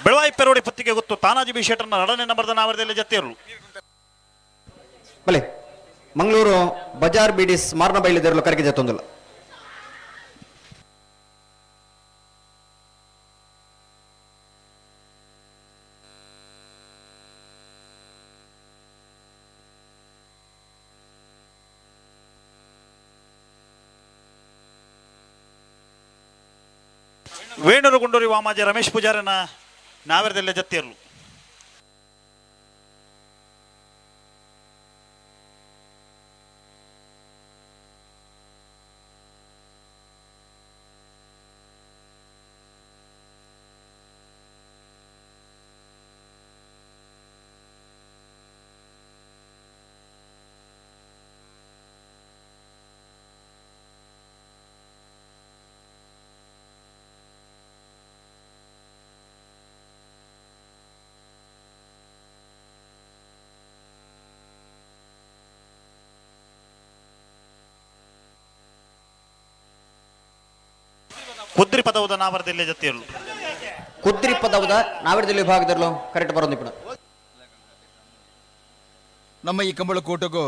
ಬೆಳವಾಯಿ ಪೆರೋಡಿ ಪುತ್ತಿಗೆ ಗೊತ್ತು ತಾನಾಜಿ ಬಿ ಶೆಟ್ಟರ್ನ 2ನೇ ನಂಬರ್ದ ನಾವರದಲ್ಲಿ ಜೊತೆಯರು ಬಲೆ ಮಂಗಳೂರು ಬಜಾರ್ ಬೇಡಿಸ್ ಮಾರ್ನಬೈಲ್ ಇದರಲ್ಲೂ ಕರೆಗೆ ಜಾತೊಂದಿಲ್ಲ ವೇಣೂರು ಗುಂಡೂರಿ ವಾಮಾಜಿ ರಮೇಶ್ ಪೂಜಾರನ ನಾವರದಲ್ಲಿ ಜೊತೆಯರು ಕುದ್ರಿ ಪದವದ ನಾವರದಲ್ಲಿ ಜೊತೆಯರು ಕುದ್ರಿ ಪದವದ ನಾವಿಡದಲ್ಲಿ ವಿಭಾಗದಲ್ಲೂ ಕರೆಕ್ಟ್ ಬರೋದಿಪ್ಪಣ ನಮ್ಮ ಈ ಕಂಬಳ ಕೋಟಗೂ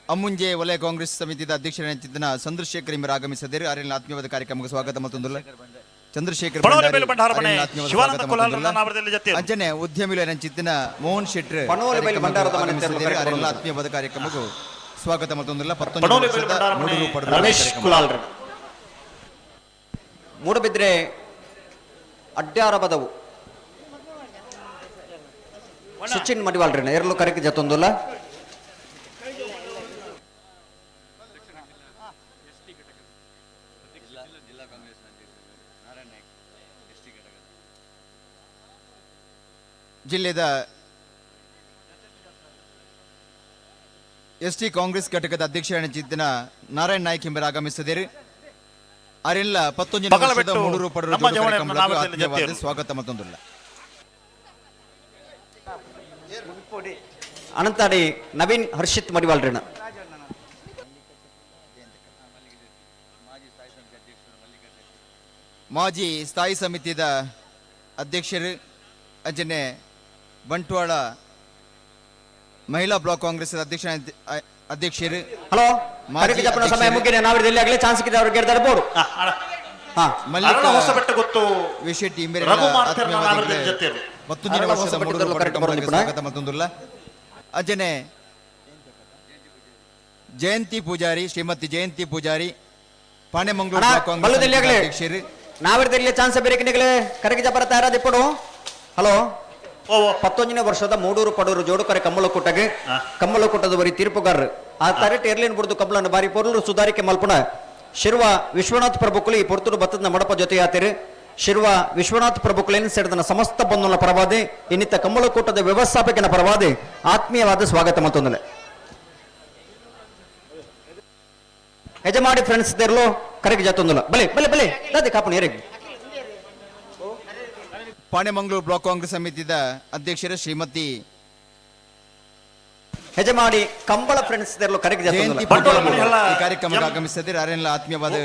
ಅಮ್ಮುಂಜೆ ವಲಯ ಕಾಂಗ್ರೆಸ್ ಸಮಿತಿಯ ಅಧ್ಯಕ್ಷರಾಗಿದ್ದ ಚಂದ್ರಶೇಖರ್ ಇಮ್ಮರು ಆಗಮಿಸಿದರು ಅರಿನ ಆತ್ಮೀಯವಾದ ಕಾರ್ಯಕ್ರಮಕ್ಕೆ ಸ್ವಾಗತ ಮತ್ತೊಂದುಲ್ಲ ಚಂದ್ರಶೇಖರ್ ಅಂಚನೆ ಉದ್ಯಮಿಗಳು ಚಿತ್ತಿನ ಮೋಹನ್ ಶೆಟ್ರ್ ಅರಿನ ಆತ್ಮೀಯವಾದ ಕಾರ್ಯಕ್ರಮಕ್ಕೂ ಸ್ವಾಗತ ಮತ್ತೊಂದುಲ್ಲ 19 ರಮೇಶ್ ಕುಲಾಲ್ ಮೂಡಬಿದ್ರೆ ಅಡ್ಡಾರ ಬದವು ಸಚಿನ್ ಮಡಿವಾಳ್ರಣ ಎರಲು ಕರೆಗೆ ಜತೊಂದುಲ್ಲ ಜಿಲ್ಲೆದ ಎಸ್ಟಿ ಕಾಂಗ್ರೆಸ್ ಘಟಕದ ಅಧ್ಯಕ್ಷರಾಗಿದ್ದ ನಾರಾಯಣ್ ನಾಯ್ಕ್ ಎಂಬರು ಆಗಮಿಸಿದರು ಅರೆಲ್ಲ 19 ಸ್ವಾಗತ ಮತ್ತೊಂದುಲ್ಲ ಅನಂತಾಡಿ ನವೀನ್ ಹರ್ಷಿತ್ ಮಡಿವಾಳ್ರಣ ಮಾಜಿ ಸ್ಥಾಯಿ ಸಮಿತಿಯ ಅಧ್ಯಕ್ಷರು ಅಂಜನೆ ಬಂಟ್ವಾಳ ಮಹಿಳಾ ಬ್ಲಾಕ್ ಕಾಂಗ್ರೆಸ್ ಅಧ್ಯಕ್ಷರು ಹಲೋ ಸಮಯ ಮುಗಿದ ನಾವಿಡದಲ್ಲಿ ಆಗಲೇ ಚಾನ್ಸ್ ಸಿಕ್ಕಿದೆ ಅವ್ರಿಗೆ ಗೆಲ್ತಾರೆ ಬೋರ್ಡು ಹೊಸಬೆಟ್ಟ ಗೊತ್ತು ವಿಷಯ ಟೀಮ್ ಸ್ವಾಗತ ಮತ್ತೊಂದುಲ್ಲ ಅಂಜನೆ ಜಯಂತಿ ಪೂಜಾರಿ ಶ್ರೀಮತಿ ಜಯಂತಿ ಪೂಜಾರಿ ಪಾಣೆಮಂಗಳೂರು ಬ್ಲಾಕ್ ಕಾಂಗ್ರೆಸ್ ಅಧ್ಯಕ್ಷರು ನಾವಿಡದಲ್ಲಿ ಚಾನ್ಸ್ ಬೇರೆ ಕರೆಗೆ ಜಪರ ತಯಾರಾದಿಪ್ಪಡು ಹಲೋ 19ನೇ ವರ್ಷದ ಮೂಡೂರು ಪಡೂರು ಜೋಡುಕರೆ ಕಮ್ಮಲಕೂಟಗೆ ಕಮ್ಮಲಕೂಟದ ಬರೀ ತೀರ್ಪುಗಾರರು ಆ ತರಟ್ ಏರ್ಲಿನ್ ಬಿಡ್ದು ಕಮ್ಮಲನ್ನು ಬಾರಿ ಪೊರ್ಲು ಸುಧಾರಿಕೆ ಮಲ್ಪುಣ ಶಿರ್ವ ವಿಶ್ವನಾಥ್ ಪ್ರಭುಕುಲಿ ಪೊರ್ತುಡು ಬತ್ತದ ಮಡಪ ಜೊತೆ ಆತಿರು ಶಿರ್ವ ವಿಶ್ವನಾಥ್ ಪ್ರಭುಕುಲೇನ್ ಸೇರಿದ ಸಮಸ್ತ ಬಂಧುಗಳ ಪರವಾದಿ ಇನ್ನಿತ್ತ ಕಮ್ಮಲಕೂಟದ ವ್ಯವಸ್ಥಾಪಕನ ಪರವಾದಿ ಆತ್ಮೀಯವಾದ ಸ್ವಾಗತ ಮತ್ತೊಂದಲೆ ಯಜಮಾಡಿ ಫ್ರೆಂಡ್ಸ್ ದೇರ್ಲು ಕರೆಗೆ ಜತೊಂದುಲ್ಲ ಬಲೆ ಬಲೆ ಬಲೆ ದಾದಿ ಕಾಪಣ ಏರಿಗೆ ಪಾಣೆಮಂಗಳೂರು ಬ್ಲಾಕ್ ಕಾಂಗ್ರೆಸ್ ಸಮಿತಿಯ ಅಧ್ಯಕ್ಷರು ಶ್ರೀಮತಿ ಹೆಜಮಾಡಿ ಕಂಬಳ ಫ್ರೆಂಡ್ಸ್ ತೆರಲು ಕರೆಗೆ ಜಯಂತಿ ಬಂಟ್ವಾಳ ಪೂಜಾರಿ ಮನೆಹಳ್ಳ ಈ ಕಾರ್ಯಕ್ರಮಕ್ಕೆ ಆಗಮಿಸಿದ್ದಾರೆ ಯಾರೆಲ್ಲ ಆತ್ಮೀಯವಾದ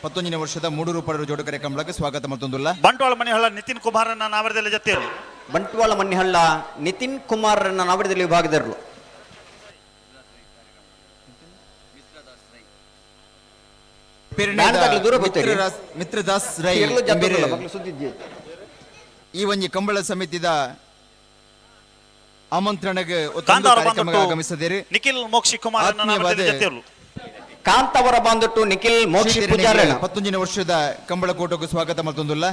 11ನೇ ವರ್ಷದ 3 ರೂಪಾಯಿ ಜೋಡು ಕಾರ್ಯಕ್ರಮಕ್ಕೆ ಸ್ವಾಗತ ಮತ್ತೊಂದುಲ್ಲ ಬಂಟ್ವಾಳ ಮನೆಹಳ್ಳ ನಿತಿನ್ ಕುಮಾರನ ನಾವರದಲ್ಲಿ ಜೊತೆಯರು ಬಂಟ್ವಾಳ ಮನ್ನಿಹಳ್ಳ ನಿತಿನ್ ಕುಮಾರ್ನ ನಾವರದಲ್ಲಿ ವಿಭಾಗದವರು ದೂರ ಮಿತ್ರದಾಸ್ ರೈ ಈ ಒಂಜಿ ಕಂಬಳ ಸಮಿತಿದ ಆಮಂತ್ರಣಕ್ಕೆ ಕಾರ್ಯಕ್ರಮಕ್ಕೆ ಆಗಮಿಸಿದ್ದಾರೆ ನಿಖಿಲ್ ಮೋಕ್ಷಿ ಕುಮಾರನ ನಾವರದಲ್ಲಿ ಜೊತೆಯರು ಕಾಂತವರ ಬಂದುಟ್ಟು ನಿಖಿಲ್ ಮೋಕ್ಷಿ ಪೂಜಾರಿ 11ನೇ ವರ್ಷದ ಕಂಬಳ ಕೋಟಕ್ಕೆ ಸ್ವಾಗತ ಮತ್ತೊಂದುಲ್ಲ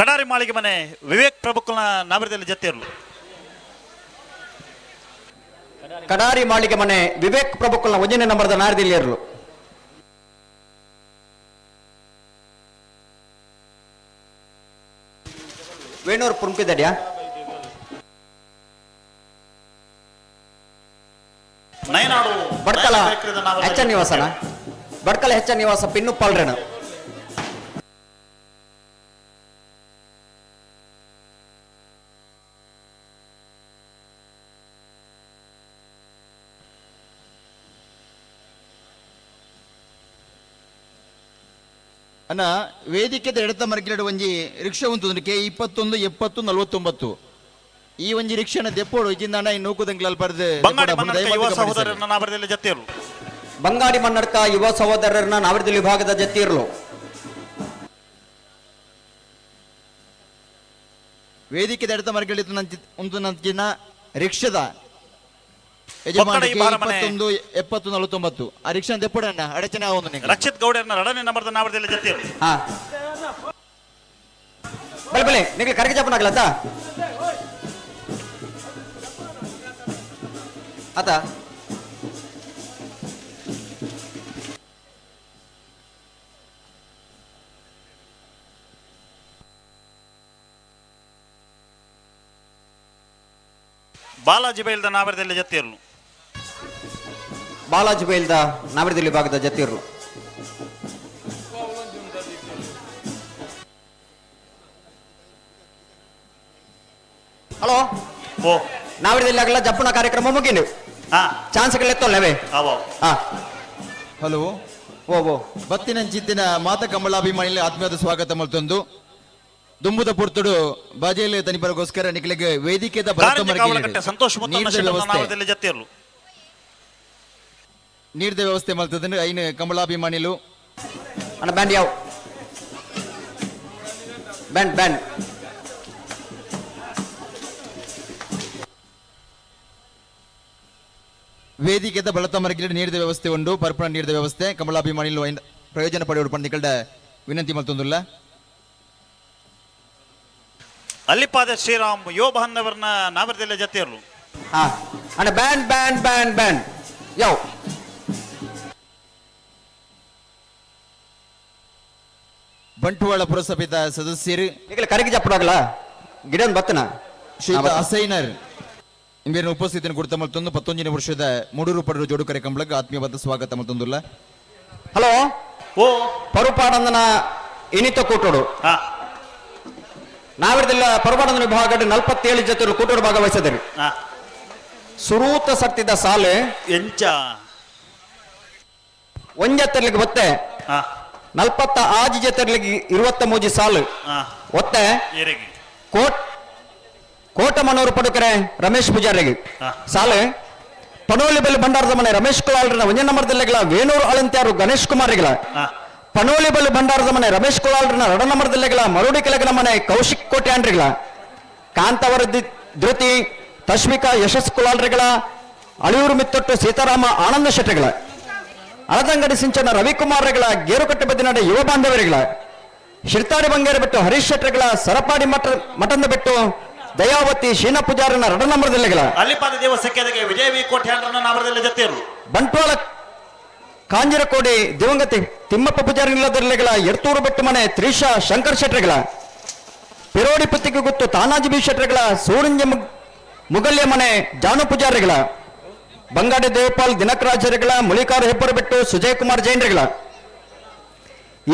ಕಡಾರಿ ಮಾಳಿಗೆ ಮನೆ ವಿವೇಕ್ ಪ್ರಭುಕುಲ್ನ ನಾವರದಲ್ಲಿ ಜೊತೆಯರು ಕಡಾರಿ ಮಾಳಿಗೆ ಮನೆ ವಿವೇಕ್ ಪ್ರಭುಕುಲ್ನ 1ನೇ ನಂಬರ್ದ ನಾರದಲ್ಲಿ ಇರಲು ವೇಣೂರು ಪುಂಪಿದಡ್ಯಾ ನಯನಾಡು ಬಡ್ಕಲ ಹೆಚ್ಚ ನಿವಾಸನ ಬಡ್ಕಲ ಹೆಚ್ಚ ನಿವಾಸ ಪಿನ್ನುಪ್ಪಾಳ್ರೇಣ ಅನ್ನ ವೇದಿಕೆದ ಎಡತ ಮರಗಿಡ ಒಂಜಿ ರಿಕ್ಷಾ ಉಂಟು ಕೆ 21 70 49 ಈ ಒಂಜಿ ರಿಕ್ಷಾನ ದೆಪ್ಪೋಡು ಇಜಿಂದ ನೂಕುದಂಗ್ಲಲ್ ಬರ್ದು ಬಂಗಾಡಿ ಮನ್ನಡ್ಕ ಯುವ ಸಹೋದರನ ನಾವರದಲ್ಲಿ ಜೊತೆಯರು ಬಂಗಾಡಿ ಮನ್ನಡ್ಕ ಯುವ ಸಹೋದರರನ್ನ ನಾವರದಲ್ಲಿ ವಿಭಾಗದ ಜೊತೆ ಇರಲು ವೇದಿಕೆದ ಎಡತ ಮರಗಿಡ ಉಂಟು ನಂಚಿನ ರಿಕ್ಷಾದ ಯಜಮಾನ 21 70 49 ಆ ರಿಕ್ಷಾ ದೆಪ್ಪೋಡನ್ನ ಅಡಚಣೆ ಆವೊಂದು ರಕ್ಷಿತ್ ಗೌಡರ್ನ 2ನೇ ನಂಬರ್ದ ನಾವರದಲ್ಲಿ ಜೊತೆಯರು ಹಾ ಬಲೆ ನಿಮಗೆ ಕರೆಗೆ ಜಪನಾಗ್ಲತ್ತ ಆತ ಬಾಲಾಜಿ ಬೈಲ್ದ ನಾವರದಲ್ಲಿ ಜೊತೆಯರು ಬಾಲಾಜಿ ಬೈಲ್ದ ನಾವರದಲ್ಲಿ ವಿಭಾಗದ ಜೊತೆ ಇರಲು ಹಲೋ ಓ ನಾವರದಲ್ಲಿ ಆಗಲ್ಲ ಜಪ್ಪುನ ಕಾರ್ಯಕ್ರಮ ಮುಗಿನು ಹಾ ಚಾನ್ಸ್ಗಳೆತ್ತಲ್ಲವೇ ಅವ ಹಾ ಹಲೋ ಓ ಬತ್ತಿನ ಚಿತ್ತಿನ ಮಾತ ಕಂಬಳಾಭಿಮಾನಿಯಲ್ಲಿ ಆತ್ಮೀಯದ ಸ್ವಾಗತ ಮತ್ತೊಂದು ದುಂಬುದ ಪುರ್ತುಡು ಬಾಜೆಯಲ್ಲಿ ತನಿಪರಗೋಸ್ಕರ ನಿಖಿಲಿಗೆ ವೇದಿಕೆದ ಕಾವಲಕಟ್ಟೆ ಸಂತೋಷ್ ನಾವರದಲ್ಲಿ ಜೊತೆಯರು ನೀರ್ದ ವ್ಯವಸ್ಥೆ ಮಾಡ್ತದೆ ಐನು ಕಂಬಳಾಭಿಮಾನಿಲು ಅಣ್ಣ ಬ್ಯಾಂಡ್ ಯಾವ ಬ್ಯಾಂಡ್ ವೇದಿಕೆದ ಬಳತ ಮರಗಿಡ ನೀಡಿದ ವ್ಯವಸ್ಥೆ ಉಂಡು ಪರ್ಪಣ ನೀಡಿದ ವ್ಯವಸ್ಥೆ ಕಂಬಳಾಭಿಮಾನಿಲು ಪ್ರಯೋಜನ ಪಡೆಯುವ ಪಂಡಿಕಲ್ಡ ವಿನಂತಿ ಮತ್ತೊಂದುಲ್ಲ ಅಲ್ಲಿಪಾದ ಶ್ರೀರಾಮ್ ಯೋಬಹನ್ನವರ್ನ ನಾವರದಲ್ಲಿ ಜೊತೆಯರು ಹಾ ಅಣ್ಣ ಬ್ಯಾಂಡ್ ಯಾವ ಬಂಟ್ವಾಳ ಪುರಸಭೆದ ಸದಸ್ಯರು ಈಗ ಕರೆಗೆ ಜಪ್ಪಡಾಗಲ್ಲ ಗಿಡನ್ ಬತ್ತನ ಶ್ರೀಯುತ ಅಸೈನರ್ ಇಂಬೇರಿನ ಉಪಸ್ಥಿತಿಯನ್ನು ಕುರಿತ ಮತ್ತೊಂದು 11ನೇ ವರ್ಷದ 3 ರೂಪಾಯಿ ಜೋಡು ಕರೆ ಕಂಬಳಕ್ಕೆ ಆತ್ಮೀಯವಾದ ಸ್ವಾಗತ ಮತ್ತೊಂದುಲ್ಲ ಹಲೋ ಓ ಪರುಪಾಡಂದನ ಇನಿತ ಕೂಟೋಡು ಹಾ ನಾವಿರದಿಲ್ಲ ಪರುಪಾಡಂದನ ವಿಭಾಗದ 47 ಜೊತೆ ಕೂಟೋಡು ಭಾಗವಹಿಸಿದರು ಹಾ ಸುರೂತ ಸತ್ತಿದ ಸಾಲು ಎಂಚ ಒಂಜತ್ತರ್ಲಿಗೆ ಒತ್ತೆ ಹಾ 40 ಆಜಿ ಜೊತೆರ್ಲಿಗೆ 23 ಸಾಲು ಹಾ ಒತ್ತೆ ಏರೆಗಿ ಕೋಟ ಮನೋರು ಪಡುಕರೆ ರಮೇಶ್ ಪೂಜಾರಿಗೆ ಹಾ. ಸಾಲು ಪನೋಲಿ ಬಲ್ಲಿ ಭಂಡಾರದ ಮನೆ ರಮೇಶ್ ಕುಲಾಲ್ರನ 1ನೇ ನಂಬರ್ದಲ್ಲಿಗಳ ವೇಣೂರು ಅಳಂತ್ಯಾರು ಗಣೇಶ್ ಕುಮಾರ್ಗಳ ಹಾ ಪನೋಲಿ ಬಲ್ಲಿ ಭಂಡಾರದ ಮನೆ ರಮೇಶ್ ಕುಲಾಲ್ರನ 2ನೇ ನಂಬರ್ದಲ್ಲಿಗಳ ಮರುಡಿ ಕೆಳಗಿನ ಮನೆ ಕೌಶಿಕ್ ಕೋಟೆ ಅಂಡ್ರಿಗಳ ಕಾಂತವರ ಧೃತಿ ತಶ್ಮಿಕಾ ಯಶಸ್ ಕುಲಾಲ್ರಿಗಳ ಅಳಿಯೂರು ಮಿತ್ತೊಟ್ಟು ಸೀತಾರಾಮ ಆನಂದ ಶೆಟ್ಟಿಗಳ ಅಳದಂಗಡಿ ಸಿಂಚನ ರವಿಕುಮಾರ್ಗಳ ಗೇರುಕಟ್ಟೆ ಬದಿನಡೆ ಯುವ ಬಾಂಧವರಿಗಳ ಶಿರ್ತಾಡಿ ಬಂಗೇರಿ ಬಿಟ್ಟು ಹರೀಶ್ ಶೆಟ್ಟಿಗಳ ಸರಪಾಡಿ ಮಠದ ಬಿಟ್ಟು ದಯಾವತಿ ಶೀನಾ ಪೂಜಾರನ 2ನೇ ನಂಬರ್ದಲ್ಲಿಗಳ ಅಲ್ಲಿಪಾದ ದೇವಸಖ್ಯತೆಗೆ ವಿಜಯ ವಿ ಕೋಟ್ಯಾಂಡ್ರನ ನಾವರದಲ್ಲಿ ಜೊತೆಯರು ಬಂಟ್ವಾಳ ಕಾಂಜಿರಕೋಡಿ ದಿವಂಗತಿ ತಿಮ್ಮಪ್ಪ ಪೂಜಾರಿ ನಿಲ್ಲದಲ್ಲಿಗಳ ಎರ್ತೂರು ಬೆಟ್ಟು ಮನೆ ತ್ರಿಷಾ ಶಂಕರ್ ಶೆಟ್ರಿಗಳ ಪಿರೋಡಿ ಪುತ್ತಿಗೆ ಗುತ್ತು ತಾನಾಜಿ ಬಿ ಶೆಟ್ರಿಗಳ ಸೂರಿಂಜ ಮುಗಲ್ಯ ಮನೆ ಜಾನು ಪೂಜಾರಿಗಳ ಬಂಗಾಡಿ ದೇವಪಾಲ್ ದಿನಕರಾಜರಿಗಳ ಮುಳಿಕಾರು ಹೆಬ್ಬರಬೆಟ್ಟು ಸುಜಯ್ ಕುಮಾರ್ ಜೈನ್ರಿಗಳ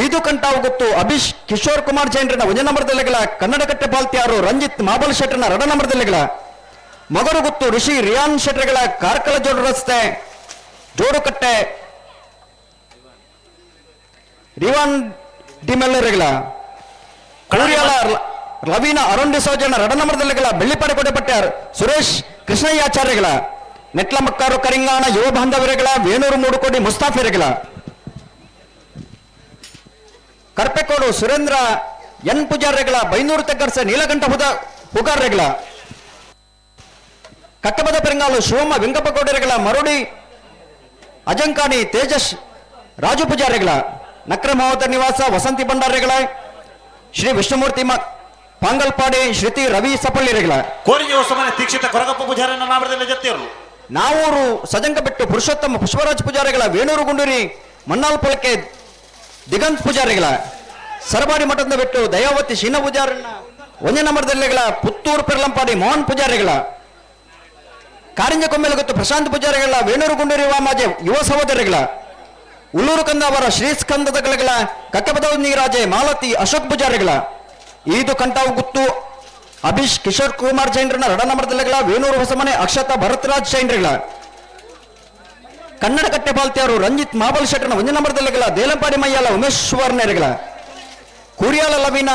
ಈದು ಕಂಟಾವು ಗೊತ್ತು ಅಭಿಷ್ ಕಿಶೋರ್ ಕುಮಾರ್ ಜೈನ್ರನ 1 ನಂಬರ್ದಲ್ಲಿಗಳ ಕನ್ನಡಕಟ್ಟೆ ಪಾಲ್ತಿಯಾರು ರಂಜಿತ್ ಮಾಬಲ್ ಶೆಟ್ರನ 2 ನಂಬರ್ದಲ್ಲಿಗಳ ಮಗರು ಗೊತ್ತು ಋಷಿ ರಿಯಾನ್ ಶೆಟ್ರಿಗಳ ಕಾರ್ಕಳ ಜೋಡು ರಸ್ತೆ ಜೋಡುಕಟ್ಟೆ ರಿವಾನ್ ಡಿಮೆಲ್ಲರಿಗಳ ಕೂರಿಯಾಲ ರವೀನ ಅರುಣ್ ಡಿಸೋಜನ 2 ನಂಬರ್ದಲ್ಲಿಗಳ ಬೆಳ್ಳಿಪಾಡಿ ಕೊಡೆಪಟ್ಟ ಸುರೇಶ್ ಕೃಷ್ಣಯ್ಯಾಚಾರ್ಯಗಳ ನೆಟ್ಲ ಮಕ್ಕಾರು ಕರಿಂಗಾಣ ಯುವ ಬಾಂಧವರಿಗಳ ವೇಣೂರು ಮೂಡುಕೋಡಿ ಮುಸ್ತಾಫಿರಿಗಳ ಕರ್ಪೆಕೋಡು ಸುರೇಂದ್ರ ಎನ್ ಪೂಜಾರಿಗಳ ಬೈನೂರು ತೆಗ್ಗರ್ಸ ನೀಲಕಂಠ ಹುಗಾರ್ರೆಗಳ ಕಟ್ಟಬದ ಪೆರಂಗಾಲು ಶಿವಮ್ಮ ವೆಂಕಪ್ಪಗೌಡರಿಗಳ ಮರುಡಿ ಅಜಂಕಾಣಿ ತೇಜಸ್ ರಾಜು ಪೂಜಾರಿಗಳ ನಕ್ರ ಮಹೋದರ ನಿವಾಸ ವಸಂತಿ ಭಂಡಾರಿಗಳ ಶ್ರೀ ವಿಷ್ಣುಮೂರ್ತಿ ಪಾಂಗಲ್ಪಾಡಿ ಶ್ರುತಿ ರವಿ ಸಪಳ್ಳಿರಿಗಳ ಕೋರಿಗೆ ಹೊಸಮನೆ ದೀಕ್ಷಿತ ಕೊರಗಪ್ಪ ಪೂಜಾರನ ನಾಮದಲ್ಲಿ ಜೊತೆಯರು ನಾವೂರು ಸಜಂಕ ಬಿಟ್ಟು ಪುರುಷೋತ್ತಮ ಪುಷ್ಪರಾಜ್ ಪೂಜಾರಿಗಳ ವೇಣೂರು ಗುಂಡೂರಿ ಮನ್ನಾಲ್ ಪೊಳಕೆ ದಿಗಂತ್ ಪೂಜಾರಿಗಳ ಸರಬಾಡಿ ಮಠದ ಬಿಟ್ಟು ದಯಾವತಿ ಶೀನ ಪೂಜಾರನ್ನ 1 ನಂಬರ್ದಲ್ಲಿಗಳ ಪುತ್ತೂರು ಪೆರ್ಲಂಪಾಡಿ ಮೋಹನ್ ಪೂಜಾರಿಗಳ ಕಾರಿಂಜ ಕೊಮ್ಮೆಲೆ ಗೊತ್ತು ಪ್ರಶಾಂತ್ ಪೂಜಾರಿಗಳ ವೇಣೂರು ಗುಂಡೂರಿ ವಾಮಾಜೆ ಯುವ ಸಹೋದರಿಗಳ ಉಲ್ಲೂರು ಕಂದಾವರ ಶ್ರೀಸ್ಕಂದಗಳ ಕಕ್ಕಬದೌ ನೀರಾಜೆ ಮಾಲತಿ ಅಶೋಕ್ ಪೂಜಾರಿಗಳ ಈದು ಕಂಟಾವು ಗುತ್ತು ಅಭಿಷ್ ಕಿಶೋರ್ ಕುಮಾರ್ ಜೈನ್ರನ 2 ನಂಬರ್ದಲ್ಲಿಗಳ ವೇಣೂರು ಹೊಸಮನೆ ಅಕ್ಷತಾ ಭರತ್ರಾಜ್ ಜೈನ್ರಿಗಳ ಕನ್ನಡ ಕಟ್ಟೆ ಬಾಲ್ತಿಯಾರು ರಂಜಿತ್ ಮಾಬಲ್ ಶೆಟ್ರನ 1 ನಂಬರ್ದಲ್ಲಿಗಳ ದೇಲಂಪಾಡಿ ಮಯ್ಯಾಲ ಉಮೇಶ್ವರ್ನೇರಿಗಳ ಕೂರಿಯಾಲ ಲವೀನ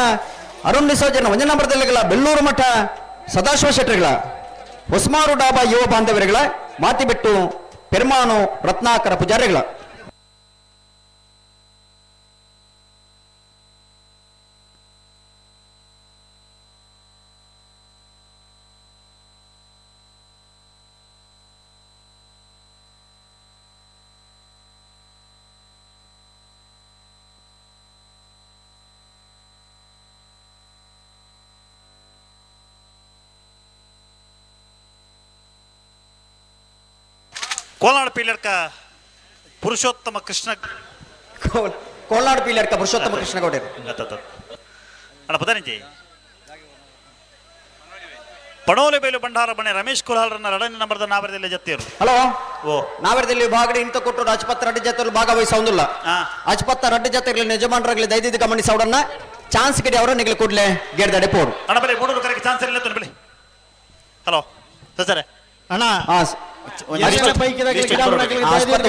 ಅರುಣ್ ಡಿಸೋಜನ 1 ನಂಬರ್ದಲ್ಲಿಗಳ ಬೆಳ್ಳೂರು ಮಠ ಸದಾಶಿವ ಶೆಟ್ರಿಗಳ ಹೊಸ್ಮಾರು ಡಾಬಾ ಯುವ ಬಾಂಧವರಿಗಳ ಮಾತಿಬೆಟ್ಟು ಪೆರ್ಮಾನು ರತ್ನಾಕರ ಪೂಜಾರಿಗಳ ಕೋಲಾರ ಪೀಲರ್ಕ ಪುರುಷೋತ್ತಮ ಕೃಷ್ಣ ಕೋಲಾರ ಪೀಲರ್ಕ ಪುರುಷೋತ್ತಮ ಕೃಷ್ಣ ಗೌಡರು ಅಣ್ಣ ಪದನಿಜಿ ಪಣೋಲೆ ಬೇಲು ಬಂಡಾರ ಬಣೆ ರಮೇಶ್ ಕುಲಾಲ್ರನ್ನ 2 ನಂಬರ್ದ ನಾವರದಲ್ಲಿ ಜೊತೆಯರು ಹಲೋ ಓ ನಾವರದಲ್ಲಿ ಭಾಗಡಿ ಇಂತ ಕೊಟ್ಟು ರಾಜಪತ್ರ ರೆಡ್ಡಿ ಜಾತ್ರೆಯಲ್ಲಿ ಭಾಗವಹಿಸೋದಿಲ್ಲ ರಾಜಪತ್ರ ರೆಡ್ಡಿ ಜಾತ್ರೆಗಳಲ್ಲಿ ಯಜಮಾನರಾಗಲಿ ದೈದಿಕ ಗಮನಿಸೋಡನ್ನ ಚಾನ್ಸ್ ಗಿಡಿ ಅವರ ನಿಗಲಿ ಕೂಡಲೇ ಗೆಡ್ದಾಡೆ ಪೋಡು ಅಣ್ಣ ಬಲೆ ಮೂಡೂರು ಕರೆಗೆ ಚಾನ್ಸ್ ಇಲ್ಲ ಬಲೆ ಹಲೋ ಸರ್ ಅಣ್ಣ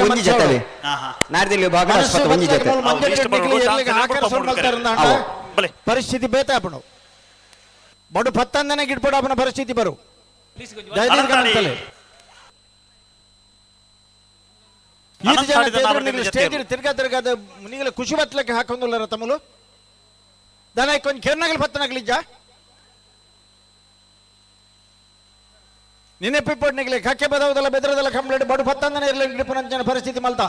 ಒಂಜಿ ಜೊತೆ ನಾಡ್ದಲ್ಲಿ ಭಾಗ ಒಂಜಿ ಜೊತೆ ಪರಿಸ್ಥಿತಿ ಬೇತಾಪಣ ಬಡು ಪತ್ತಂದನೆ ಗಿಡ್ಪಡು ಅವನ ಪರಿಸ್ಥಿತಿ ಬರು ಸ್ಟೇಜ್ ತಿರ್ಗದ ನೀಗಲ ಖುಷಿ ಬತ್ತಲಕ್ಕೆ ಹಾಕೊಂದಿಲ್ಲ ತಮ್ಮಲು ದನ ಕೊಂಚ ಕೆರ್ನಾಗಲಿ ಪತ್ತನಾಗಲಿಜ್ಜ ನಿನ್ನೆ ಪಿಪ್ಪಡ್ ನಿಗಲಿ ಕಕ್ಕೆ ಬದವದಲ್ಲ ಬೆದರದಲ್ಲ ಕಂಪ್ಲೇಂಟ್ ಬಡು ಪತ್ತಂದನೆ ಇರಲಿ ಗಿಡ್ಪುನಂಚನ ಪರಿಸ್ಥಿತಿ ಮಲ್ತಾ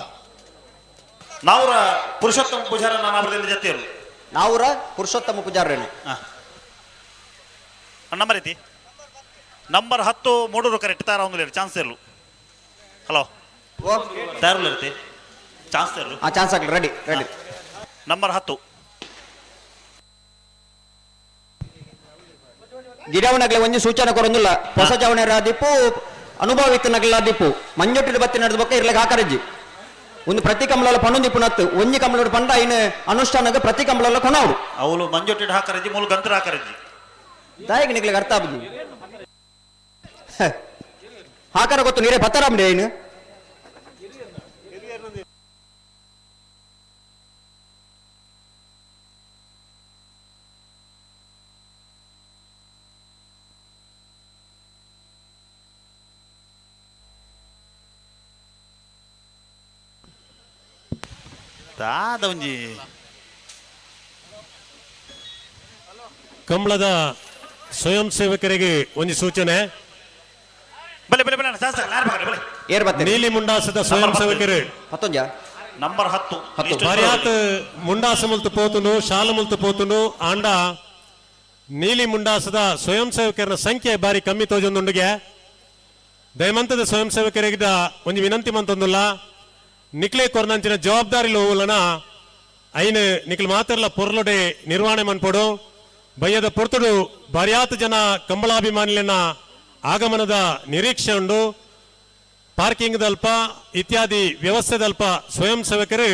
ನಾವ್ರ ಪುರುಷೋತ್ತಮ ಪೂಜಾರ ನಾವರದಲ್ಲಿ ಜೊತೆಯರು ನಾವ್ರ ಪುರುಷೋತ್ತಮ ಪೂಜಾರನು ನಂಬರ್ ಐತಿ ನಂಬರ್ 10 ಮೂಡೂರು ಕರೆಕ್ಟ್ ತಾರ ಒಂದು ಚಾನ್ಸ್ ಇರಲು ಹಲೋ ತಯಾರಲ್ಲ ಇರ್ತಿ ಚಾನ್ಸ್ ಇರಲು ಚಾನ್ಸ್ ಆಗಲಿ ರೆಡಿ ರೆಡಿ ನಂಬರ್ 10 ಗಿಡವನಗಲೆ ಒಂಜಿ ಸೂಚನೆ ಕೊರೊಂದಿಲ್ಲ ಹೊಸ ಜವಣರ ದಿಪ್ಪು ಅನುಭವಿತನಗಲ ದಿಪ್ಪು ಮಂಜೊಟ್ಟಿನ ಬತ್ತಿ ನಡೆದ ಬಕ್ಕ ಇರ್ಲಕ್ಕೆ ಹಾಕರಜ್ಜಿ ಒಂದು ಪ್ರತಿ ಕಂಬಳ ಪಣ್ಣೊಂದು ದಿಪ್ಪುನತ್ತು ಒಂಜಿ ಕಂಬಳ ಪಂಡ ಐನು ಅನುಷ್ಠಾನಕ್ಕೆ ಪ್ರತಿ ಕಂಬಳ ಕೊನವಡು ಅವಳು ಮಂಜೊಟ್ಟಿನ ಹಾಕರಜ್ಜಿ ಮೂಲ ಗಂತರ ಹಾಕರಜ್ಜಿ ದಾಯಿಗೆ ನಿಗ್ಲಿಕ್ಕೆ ಅರ್ಥ ಆಗುದು ಹಾಕರ ಗೊತ್ತು ನೀರೇ ಪತ್ತರಾಮ್ಡೆ ಐನು ದಾದ ಒಂಜಿ ಕಂಬಳದ ಸ್ವಯಂ ಸೇವಕರಿಗೆ ಒಂದು ಸೂಚನೆ ಬಲೆ ಬಲೆ ಬಲೆ ಏರ್ ಬತ್ತೆ ನೀಲಿ ಮುಂಡಾಸದ ಸ್ವಯಂ ಸೇವಕರು ಪತ್ತೊಂಜ ನಂಬರ್ 10 ಭಾರ್ಯಾತ್ ಮುಂಡಾಸ ಮುಲ್ತು ಪೋತುನು ಶಾಲ ಮುಲ್ತು ಪೋತುನು ಆಂಡ ನೀಲಿ ಮುಂಡಾಸದ ಸ್ವಯಂ ಸೇವಕರ ಸಂಖ್ಯೆ ಬಾರಿ ಕಮ್ಮಿ ತೋಜೊಂದುಂಡಿಗೆ ದಯಮಂತದ ಸ್ವಯಂ ಸೇವಕರಿಗೆ ಒಂದು ವಿನಂತಿ ಮಂತೊಂದುಲ್ಲ ನಿಕ್ಲೆ ಕೊರ್ನಂಚಿನ ಜವಾಬ್ದಾರಿ ಲೋವುಲನ ಐನು ನಿಕ್ಲು ಮಾತಿರ್ಲ ಪೊರ್ಲೊಡೆ ನಿರ್ವಹಣೆ ಮನ್ಪೊಡು ಬಯ್ಯದ ಪೊರ್ತುಡು ಭಾರ್ಯಾತ್ ಜನ ಕಂಬಳಾಭಿಮಾನಿಲಿನ ಆಗಮನದ ನಿರೀಕ್ಷೆ ಉಂಡು ಪಾರ್ಕಿಂಗ್ ದಲ್ಪ ಇತ್ಯಾದಿ ವ್ಯವಸ್ಥೆ ದಲ್ಪ ಸ್ವಯಂ ಸೇವಕರು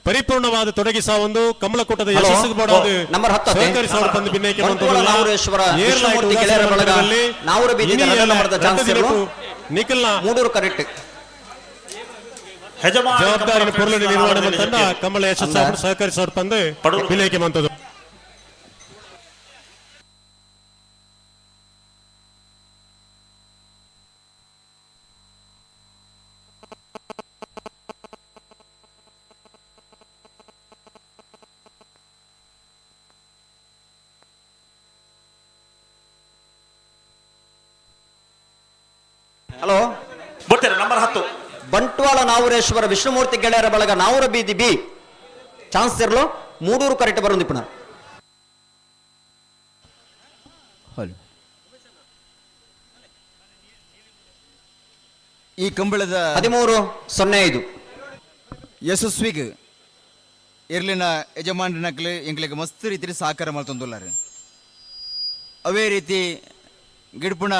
ಪರಿಪೂರ್ಣವಾದ ತೊಡಗಿಸ ಒಂದು ಕಮಲಕೂಟದ ಯಶಸ್ಸು ಬೋಡಾದ ನಂಬರ್ 10 ಸಹಕರಿಸೋರು ಬಂದು ಬಿನ್ನೈಕೆ ನಾವೂರೇಶ್ವರ ವಿಷ್ಣುಮೂರ್ತಿ ಗೆಳೆಯರ ಬಳಗ ನಾವೂರ ಬೀದಿ ನಂಬರ್ದ ಚಾನ್ಸ್ ನಿಖಲ್ನ ಮೂಡೂರು ಕರೆಕ್ಟ್ ಜವಾಬ್ದಾರಿ ಪೂರ್ಣ ನಿರ್ವಹಣೆ ತಂಡ ಕಮಲ ಯಶಸ್ಸು ಸಹಕರಿಸೋರು ಬಂದು ಬಿನ್ನೈಕೆ ಮಂತದ್ದು. ಹಲೋ ಬರ್ತಾರೆ ನಂಬರ್ 10 ಬಂಟ್ವಾಳ ನಾವೂರೇಶ್ವರ ವಿಷ್ಣುಮೂರ್ತಿ ಗೆಳೆಯರ ಬಳಗ ನಾವೂರ ಬೀದಿ ಬಿ ಚಾನ್ಸ್ ಇರ್ಲು ಮೂಡೂರು ಕರೆಕ್ಟ್ ಬರೋದಿಪ್ಪಣ. ಈ ಕಂಬಳದ 13:05 ಯಶಸ್ವಿಗ್ ಇರ್ಲಿನ ಯಜಮಾನನಕ್ಲೆ ಎಂಕ್ಲೆಗೆ ಮಸ್ತ್ ರೀತಿ ಸಹಕಾರ ಮಾಡ್ತಂದುಲ್ಲಾರೆ. ಅವೇ ರೀತಿ ಗಿಡ್ಪುಣ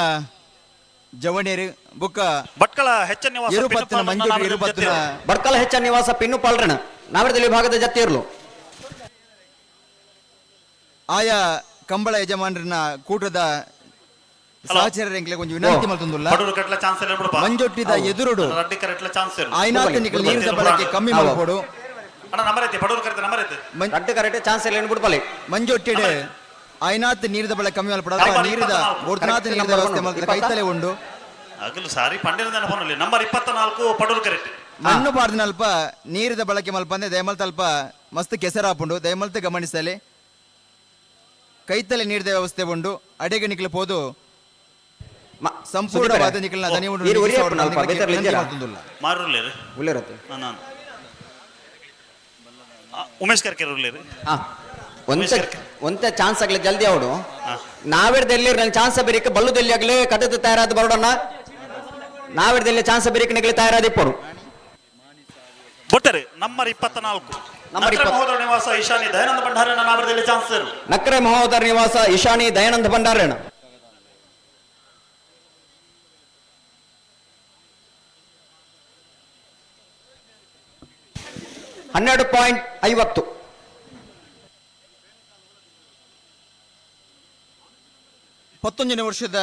ಜವಣಿಯರು ಬುಕ್ಕ ಭಟ್ಕಳ ಹೆಚ್ಚ ನಿವಾಸ ಇರುಪತ್ತಿನ ಮಂಜೂರು ಇರುಪತ್ತಿನ ಭಟ್ಕಳ ಹೆಚ್ಚ ನಿವಾಸ ಪಿನ್ನು ಪಾಲ್ರಣ ನಾವರದಲ್ಲಿ ವಿಭಾಗದ ಜೊತೆ ಇರ್ಲು ಆಯಾ ಕಂಬಳ ಯಜಮಾನರನ್ನ ಕೂಟದ ಸಹಚರ್ಯರಿಗೆ ಒಂದು ವಿನಂತಿ ಮಾಡ್ತಂದುಲ್ಲ. ಮಂಜೊಟ್ಟಿದ ಎದುರುಡು ಆಯ್ನಾತ ನಿಕಲ್ ನೀರಿನ ಬಳಕೆ ಕಮ್ಮಿ ಮಾಡ್ಕೊಡು. ಮಂಜೊಟ್ಟಿಡೆ ಆಯ್ನಾತ್ ನೀರಿದ ಬಳಕೆ ಕಮ್ಮಿ ಮಾಡ್ಕೊಡು. ನೀರಿದ ಒರ್ನಾಥ ನೀರಿದ ವ್ಯವಸ್ಥೆ ಮಾಡ್ತಾರೆ ಕೈತಲೆ ಉಂಡು ಅಗಲು ಸಾರಿ ಪಂಡಿನ ನೆನಪನಲ್ಲಿ ನಂಬರ್ 24 ಪಡೂರು ಕರೆಕ್ಟ್ ಮಣ್ಣು ಪಾಡ್ದನಲ್ಪ ನೀರಿದ ಬಳಕೆ ಮಲ್ಪಂದೆ ದಯಮಲ್ತ ಅಲ್ಪ ಮಸ್ತ್ ಕೆಸರಾಪುಂಡು ದಯಮಲ್ತ ಗಮನಿಸಲಿ. ಕೈತಲೆ ನೀರಿದ ವ್ಯವಸ್ಥೆ ಉಂಡು ಅಡೆಗೆ ನಿಕ್ಲು ಪೋದು ಸಂಪೂರ್ಣವಾದ ನಿಕಲ್ನ ದನಿ ಉಂಡು ಉಮೇಶ್ ಕರ್ಕೆರ್ ಒಂದೇ ಚಾನ್ಸ್ ಆಗ್ಲಿ ಜಲ್ದಿ ಅವಡು ನಾವಿಡ್ದಲ್ಲಿ ಚಾನ್ಸ್ ಬೇರಿಕೆ ಬಲ್ಲುದಲ್ಲಿ ಆಗ್ಲಿ ಕಟ್ಟದ ತಯಾರಾದ ಬರೋಡನ್ನ ನಾವಿಡ್ದಲ್ಲಿ ಚಾನ್ಸ್ ಬೇರಿಕೆ ನಿಗಲಿ ತಯಾರಾದ ಇಪ್ಪರು ಬೊಟ್ಟರೆ ನಂಬರ್ 24 ಮಹೋದರ ನಿವಾಸ ಈಶಾನಿ ದಯಾನಂದ ಭಂಡಾರಣ್ಣ ನಾವರದಲ್ಲಿ ಚಾನ್ಸ್ ನಕ್ರೆ ಮಹೋದರ ನಿವಾಸ ಈಶಾನಿ ದಯಾನಂದ ಭಂಡಾರಣ್ಣ 12.50 19ನೇ ವರ್ಷದ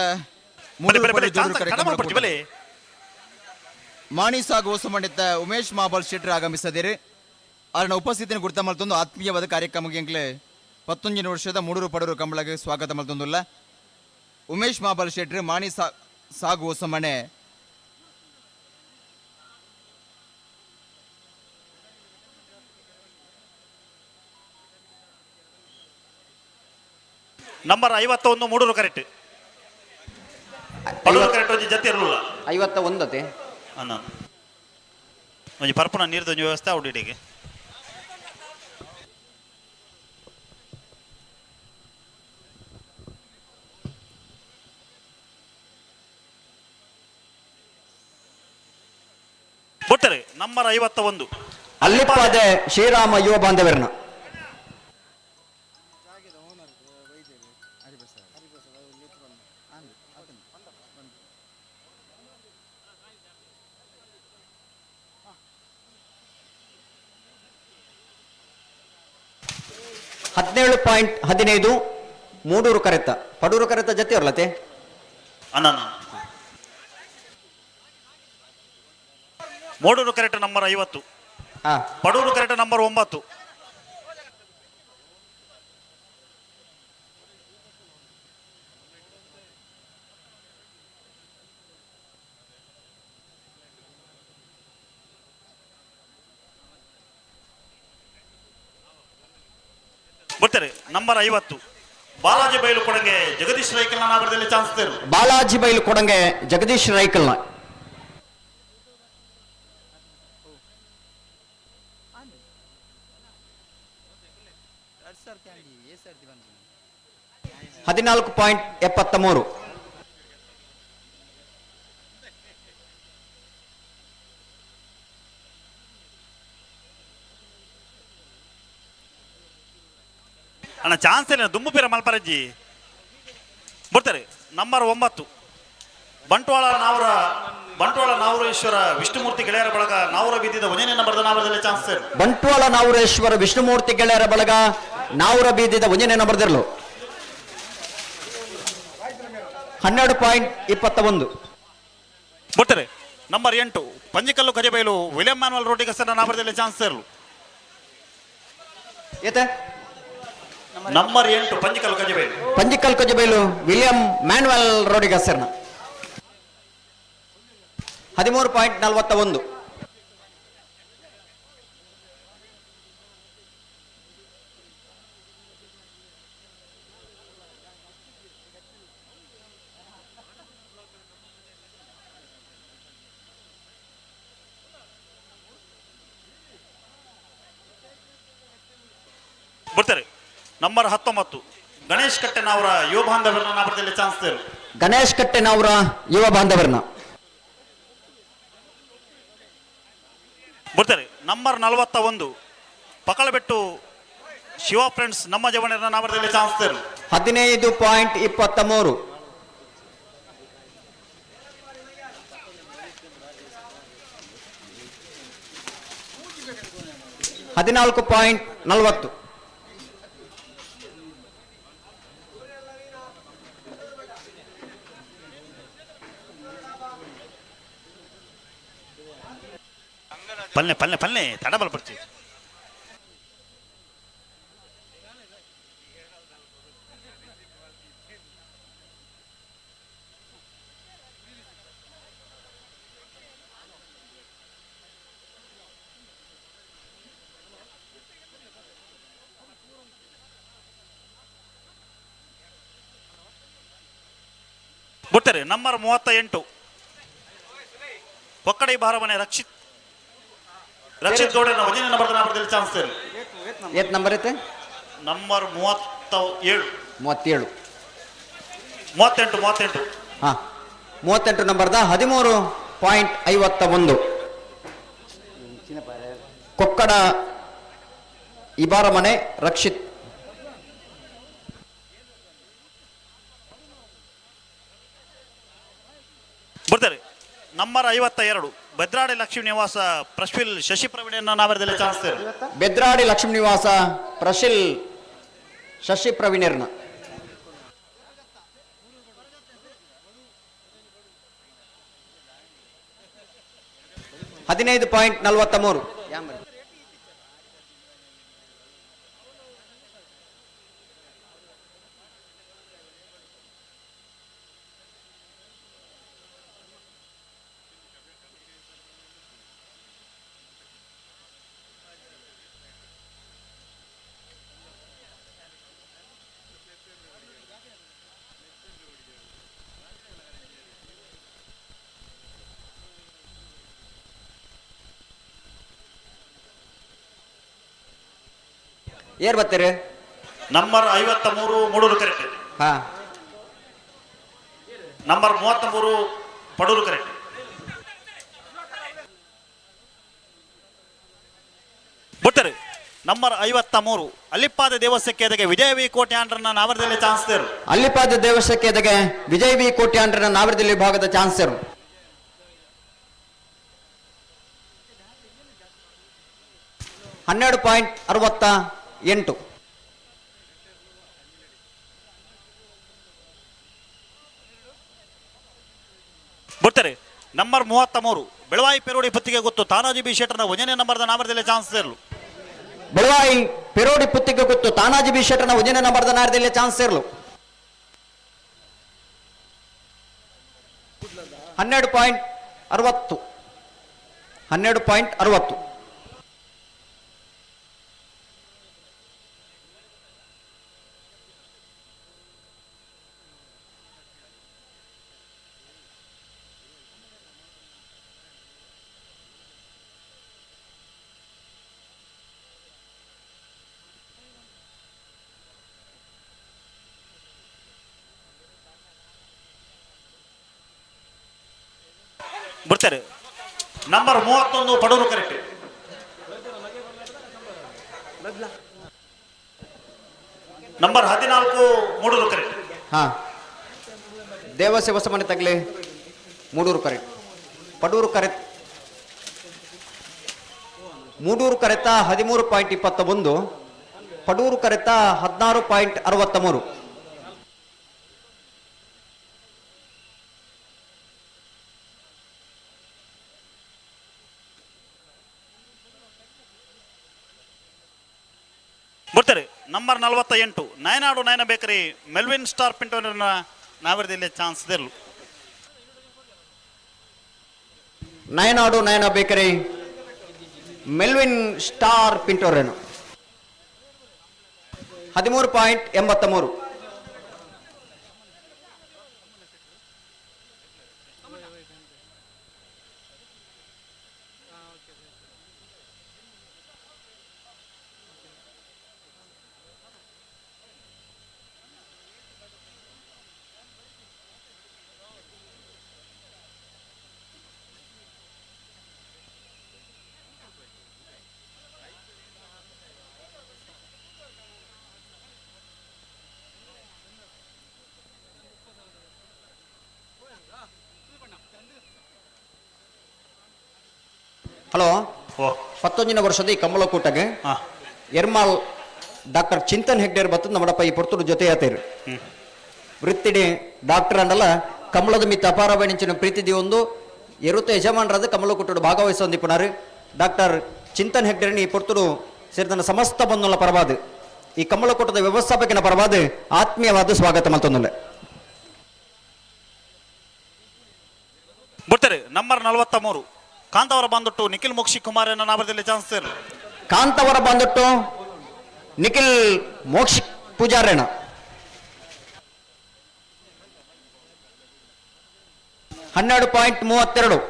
ಮಾಣಿಸಾಗು ಹೊಸಮಂಡಿತ ಉಮೇಶ್ ಮಾಬಲ್ ಶೆಟ್ರ್ ಆಗಮಿಸದಿರಿ ಅವರ ಉಪಸ್ಥಿತಿಯನ್ನು ಗುರುತ ಮಲ್ತೊಂದು ಆತ್ಮೀಯವಾದ ಕಾರ್ಯಕ್ರಮಕ್ಕೆ 19ನೇ ವರ್ಷದ ಮೂಡೂರು ಪಡೂರು ಕಂಬಳಗೆ ಸ್ವಾಗತ ಮಲ್ತೊಂದುಲ್ಲ. ಉಮೇಶ್ ಮಾಬಲ್ ಶೆಟ್ರ್ ಮಾಣಿ ಸಾಗು ಹೊಸಮನೆ ನಂಬರ್ 51 ಮೂಡೂರು ಕರೆಕ್ಟ್ ಪಡೂರು ಕರೆಕ್ಟ್ ಒಂಜಿ ಜತೆ ಇರಲಿಲ್ಲ 51 ಅತೆ ಅನ್ನ ಒಂಜಿ ಪರ್ಪುನ ನೀರ್ದ ಒಂಜಿ ವ್ಯವಸ್ಥೆ ಔಡಿಡಿಗೆ ಬೊಟ್ಟರೆ ನಂಬರ್ 51 ಅಲ್ಲಿಪಾದೆ ಶ್ರೀರಾಮ ಯುವ ಬಾಂಧವ್ಯರನ್ನ $17.15 ಮೂಡೂರು ಕರೆತ ಪಡೂರು ಕರೆತ ಜೊತೆ ಇರ್ಲತೆ ಅನ್ನ Moodur correct number 50 Padur correct number 9 ಬರ್ತಾರೆ ನಂಬರ್ 50 ಬಾಲಾಜಿ ಬೈಲು ಕೊಡಂಗೆ ಜಗದೀಶ್ ರೈಕಲ್ ನಾವರದಲ್ಲಿ ಚಾನ್ಸ್ ತೇರು ಬಾಲಾಜಿ ಬೈಲು ಕೊಡಂಗೆ ಜಗದೀಶ್ ರೈಕಲ್ನ $14.73 ಅಣ್ಣ ಚಾನ್ಸ್ ಇಲ್ಲ ದುಮ್ಮುಪೀರ ಮಲ್ಪರಜ್ಜಿ ಬರ್ತಾರೆ ನಂಬರ್ 9 ಬಂಟ್ವಾಳ ನಾವರ ಬಂಟ್ವಾಳ ನಾವರೇಶ್ವರ ವಿಷ್ಣುಮೂರ್ತಿ ಗೆಳೆಯರ ಬಳಗ ನಾವರ ಬೀದಿದ ಒಂದನೇ ನಂಬರ್ದ ನಾವರದಲ್ಲಿ ಚಾನ್ಸ್ ಸೇರು ಬಂಟ್ವಾಳ ನಾವರೇಶ್ವರ ವಿಷ್ಣುಮೂರ್ತಿ ಗೆಳೆಯರ ಬಳಗ ನಾವರ ಬೀದಿದ ಒಂದನೇ ನಂಬರ್ದಿರಲು 12.21. ಬಿಡ್ತಾರೆ ನಂಬರ್ 8 ಪಂಜಿಕಲ್ಲು ಕಜಬೈಲು ವಿಲಿಯಂ ಮ್ಯಾನುವಲ್ ರೋಟಿಗಸರ ನಾವರದಲ್ಲಿ ಚಾನ್ಸ್ ಸೇರಲು ಏತೆ number 8 Panjikallu ಕಜಬೈಲು Panjikal ಕೊಜಬೈಲು William manual ರೋಡಿಗಸರ್ನ 13.41. ಬಿಡ್ತಾರೆ ನಂಬರ್ 19 ಗಣೇಶ್ ಕಟ್ಟೆನವರ ಯುವ ಬಾಂಧವರನ್ನ ನಾವರದಲ್ಲಿ ಚಾನ್ಸ್ ಸೇರು ಗಣೇಶ್ ಕಟ್ಟೆನವರ ಯುವ ಬಾಂಧವರನ್ನ ಬಿಡ್ತಾರೆ ನಂಬರ್ 41 ಪಕಳಬೆಟ್ಟು ಶಿವ ಫ್ರೆಂಡ್ಸ್ ನಮ್ಮ ಜವನರ ನಾವರದಲ್ಲಿ ಚಾನ್ಸ್ ಸೇರು 15.23. $14.40. ಪಲ್ಲೆ ಪಲ್ಲೆ ಪಲ್ಲೆ ತಡಬಲ್ ಬರ್ತೀವಿ ಬಿಡ್ತಾರೆ ನಂಬರ್ 38 ಒಕ್ಕಡೈ ಬಾರಮನೆ ರಕ್ಷಿತ್ ಗೌಡನ ಒಂದನೇ ನಂಬರ್ದ ನಾವರದಲ್ಲಿ ಚಾನ್ಸ್ ಸೇರು ಏತ್ ನಂಬರ್ ಐತೆ ನಂಬರ್ 37 38 ಹಾ 38 ನಂಬರ್ದ 13.51. ಕೊಕ್ಕಡ ಇಬಾರ ಮನೆ ರಕ್ಷಿತ್ ಬಿಡ್ತಾರೆ ನಂಬರ್ 52 ಭದ್ರಾಡಿ ಲಕ್ಷ್ಮೀ ನಿವಾಸ ಪ್ರಶ್ವಿಲ್ ಶಶಿ ಪ್ರವೀಣನ ನಾವರದಲ್ಲಿ ಚಾನ್ಸ್ ಸೇರು ಬೆದ್ರಾಡಿ ಲಕ್ಷ್ಮೀ ನಿವಾಸ ಪ್ರಶಿಲ್ ಶಶಿ ಪ್ರವೀಣರ್ನ 15.43. ಏರ್ ಬರ್ತೀರಿ ನಂಬರ್ 53 ಮೂಡೂರು ಕರೆಕ್ಟ್ ಹಾ ನಂಬರ್ 33 ಪಡೂರು ಕರೆಕ್ಟ್ ಬಿಡ್ತಾರೆ ನಂಬರ್ 53 ಅಲ್ಲಿಪಾದ ದೇವಸ್ಥಕ್ಕೆ ಎದಗೆ ವಿಜಯ ವಿ ಕೋಟ್ಯಾಂಡ್ರನ್ನ ನಾವರದಲ್ಲಿ ಚಾನ್ಸ್ ಸೇರು ಅಲ್ಲಿಪಾದ ದೇವಸ್ಥಕ್ಕೆ ಎದಗೆ ವಿಜಯ್ ವಿ ಕೋಟ್ಯಾಂಡ್ರನ ನಾವರದಲ್ಲಿ ಭಾಗದ ಚಾನ್ಸ್ ಸೇರು 12.68. ಬಿಡ್ತಾರೆ ನಂಬರ್ 33 ಬೆಳವಾಯಿ ಪೆರೋಡಿ ಪತ್ತಿಗೆ ಗೊತ್ತು ತಾನಾಜಿ ಬಿ ಶೆಟ್ಟರ್ನ ಒಂದನೇ ನಂಬರ್ದ ನಾವರದಲ್ಲಿ ಚಾನ್ಸ್ ಸೇರಲು ಬೆಳವಾಯಿ ಪೆರೋಡಿ ಪುತ್ತಿಗೆ ಗೊತ್ತು ತಾನಾಜಿ ಬಿ ಶೆಟ್ಟರ್ನ ಒಂದನೇ ನಂಬರ್ದ ನಾರದಲ್ಲಿ ಚಾನ್ಸ್ ಸೇರಲು 12.60. 12.60. ಬಿಡ್ತಾರೆ number 31 Padur correct number 14 Moodur correct ಹಾ ದೇವಸೇವಸ ಮನೆ ತಗಲಿ ಮೂಡೂರು ಕರೆಕ್ಟ್ ಮೂಡೂರು ಕರೆತ 13.21, ಪಡೂರು ಕರೆತ 16.63. ಬರ್ತಾರೆ number 48 Nayanadu Nayana bakery Melvin star ಪಿಂಟೋನ ನಾವರದಲ್ಲಿ chance ಇದೆಲ್ಲ. Nayanadu Nayana bakery Melvin star ಪಿಂಟೋರೇನು 13.83. Hello, 11ನೇ ವರ್ಷದ ಈ ಕಂಬಳಕೂಟಗೆ ಎರ್ಮಾಲ್ ಡಾಕ್ಟರ್ ಚಿಂತನ್ ಹೆಗ್ಡೇರ್ ಬತ್ತು ನಮ್ಮಡಪ್ಪ ಈ ಪೊರ್ತುಡು ಜೊತೆ ಆತೇರು ವೃತ್ತಿಡಿ ಡಾಕ್ಟರ್ ಅಂಡಲ್ಲ ಕಮಲದ ಮಿತ್ತ ಅಪಾರವಣಿಂಚಿನ ಪ್ರೀತಿದಿ ಒಂದು ಎರುತ್ತ ಯಜಮಾನರಾದ ಕಮಲಕೂಟಡು ಭಾಗವಹಿಸೊಂದಿಪ್ಪುನಾರು ಡಾಕ್ಟರ್ ಚಿಂತನ್ ಹೆಗ್ಡೇರ್ ಈ ಪೊರ್ತುಡು ಸೇರಿದ ಸಮಸ್ತ ಬಂಧುಗಳ ಪರವಾದ ಈ ಕಮಲಕೂಟದ ವ್ಯವಸ್ಥಾಪಕಿನ ಪರವಾದ ಆತ್ಮೀಯವಾದ ಸ್ವಾಗತ ಮತ್ತೊಂದು. ಬರ್ತಾರೆ ನಂಬರ್ 43 ಕಾಂತವರ ಬಂದುಟ್ಟು ನಿಖಿಲ್ ಮೋಕ್ಷಿ ಕುಮಾರ್ ಎನ್ನ ನಾಮದಲ್ಲಿ ಚಾನ್ಸ್ ಇದೆ. ಕಾಂತವರ ಬಂದುಟ್ಟು ನಿಖಿಲ್ ಮೋಕ್ಷಿ ಪೂಜಾರೇಣ 12.32.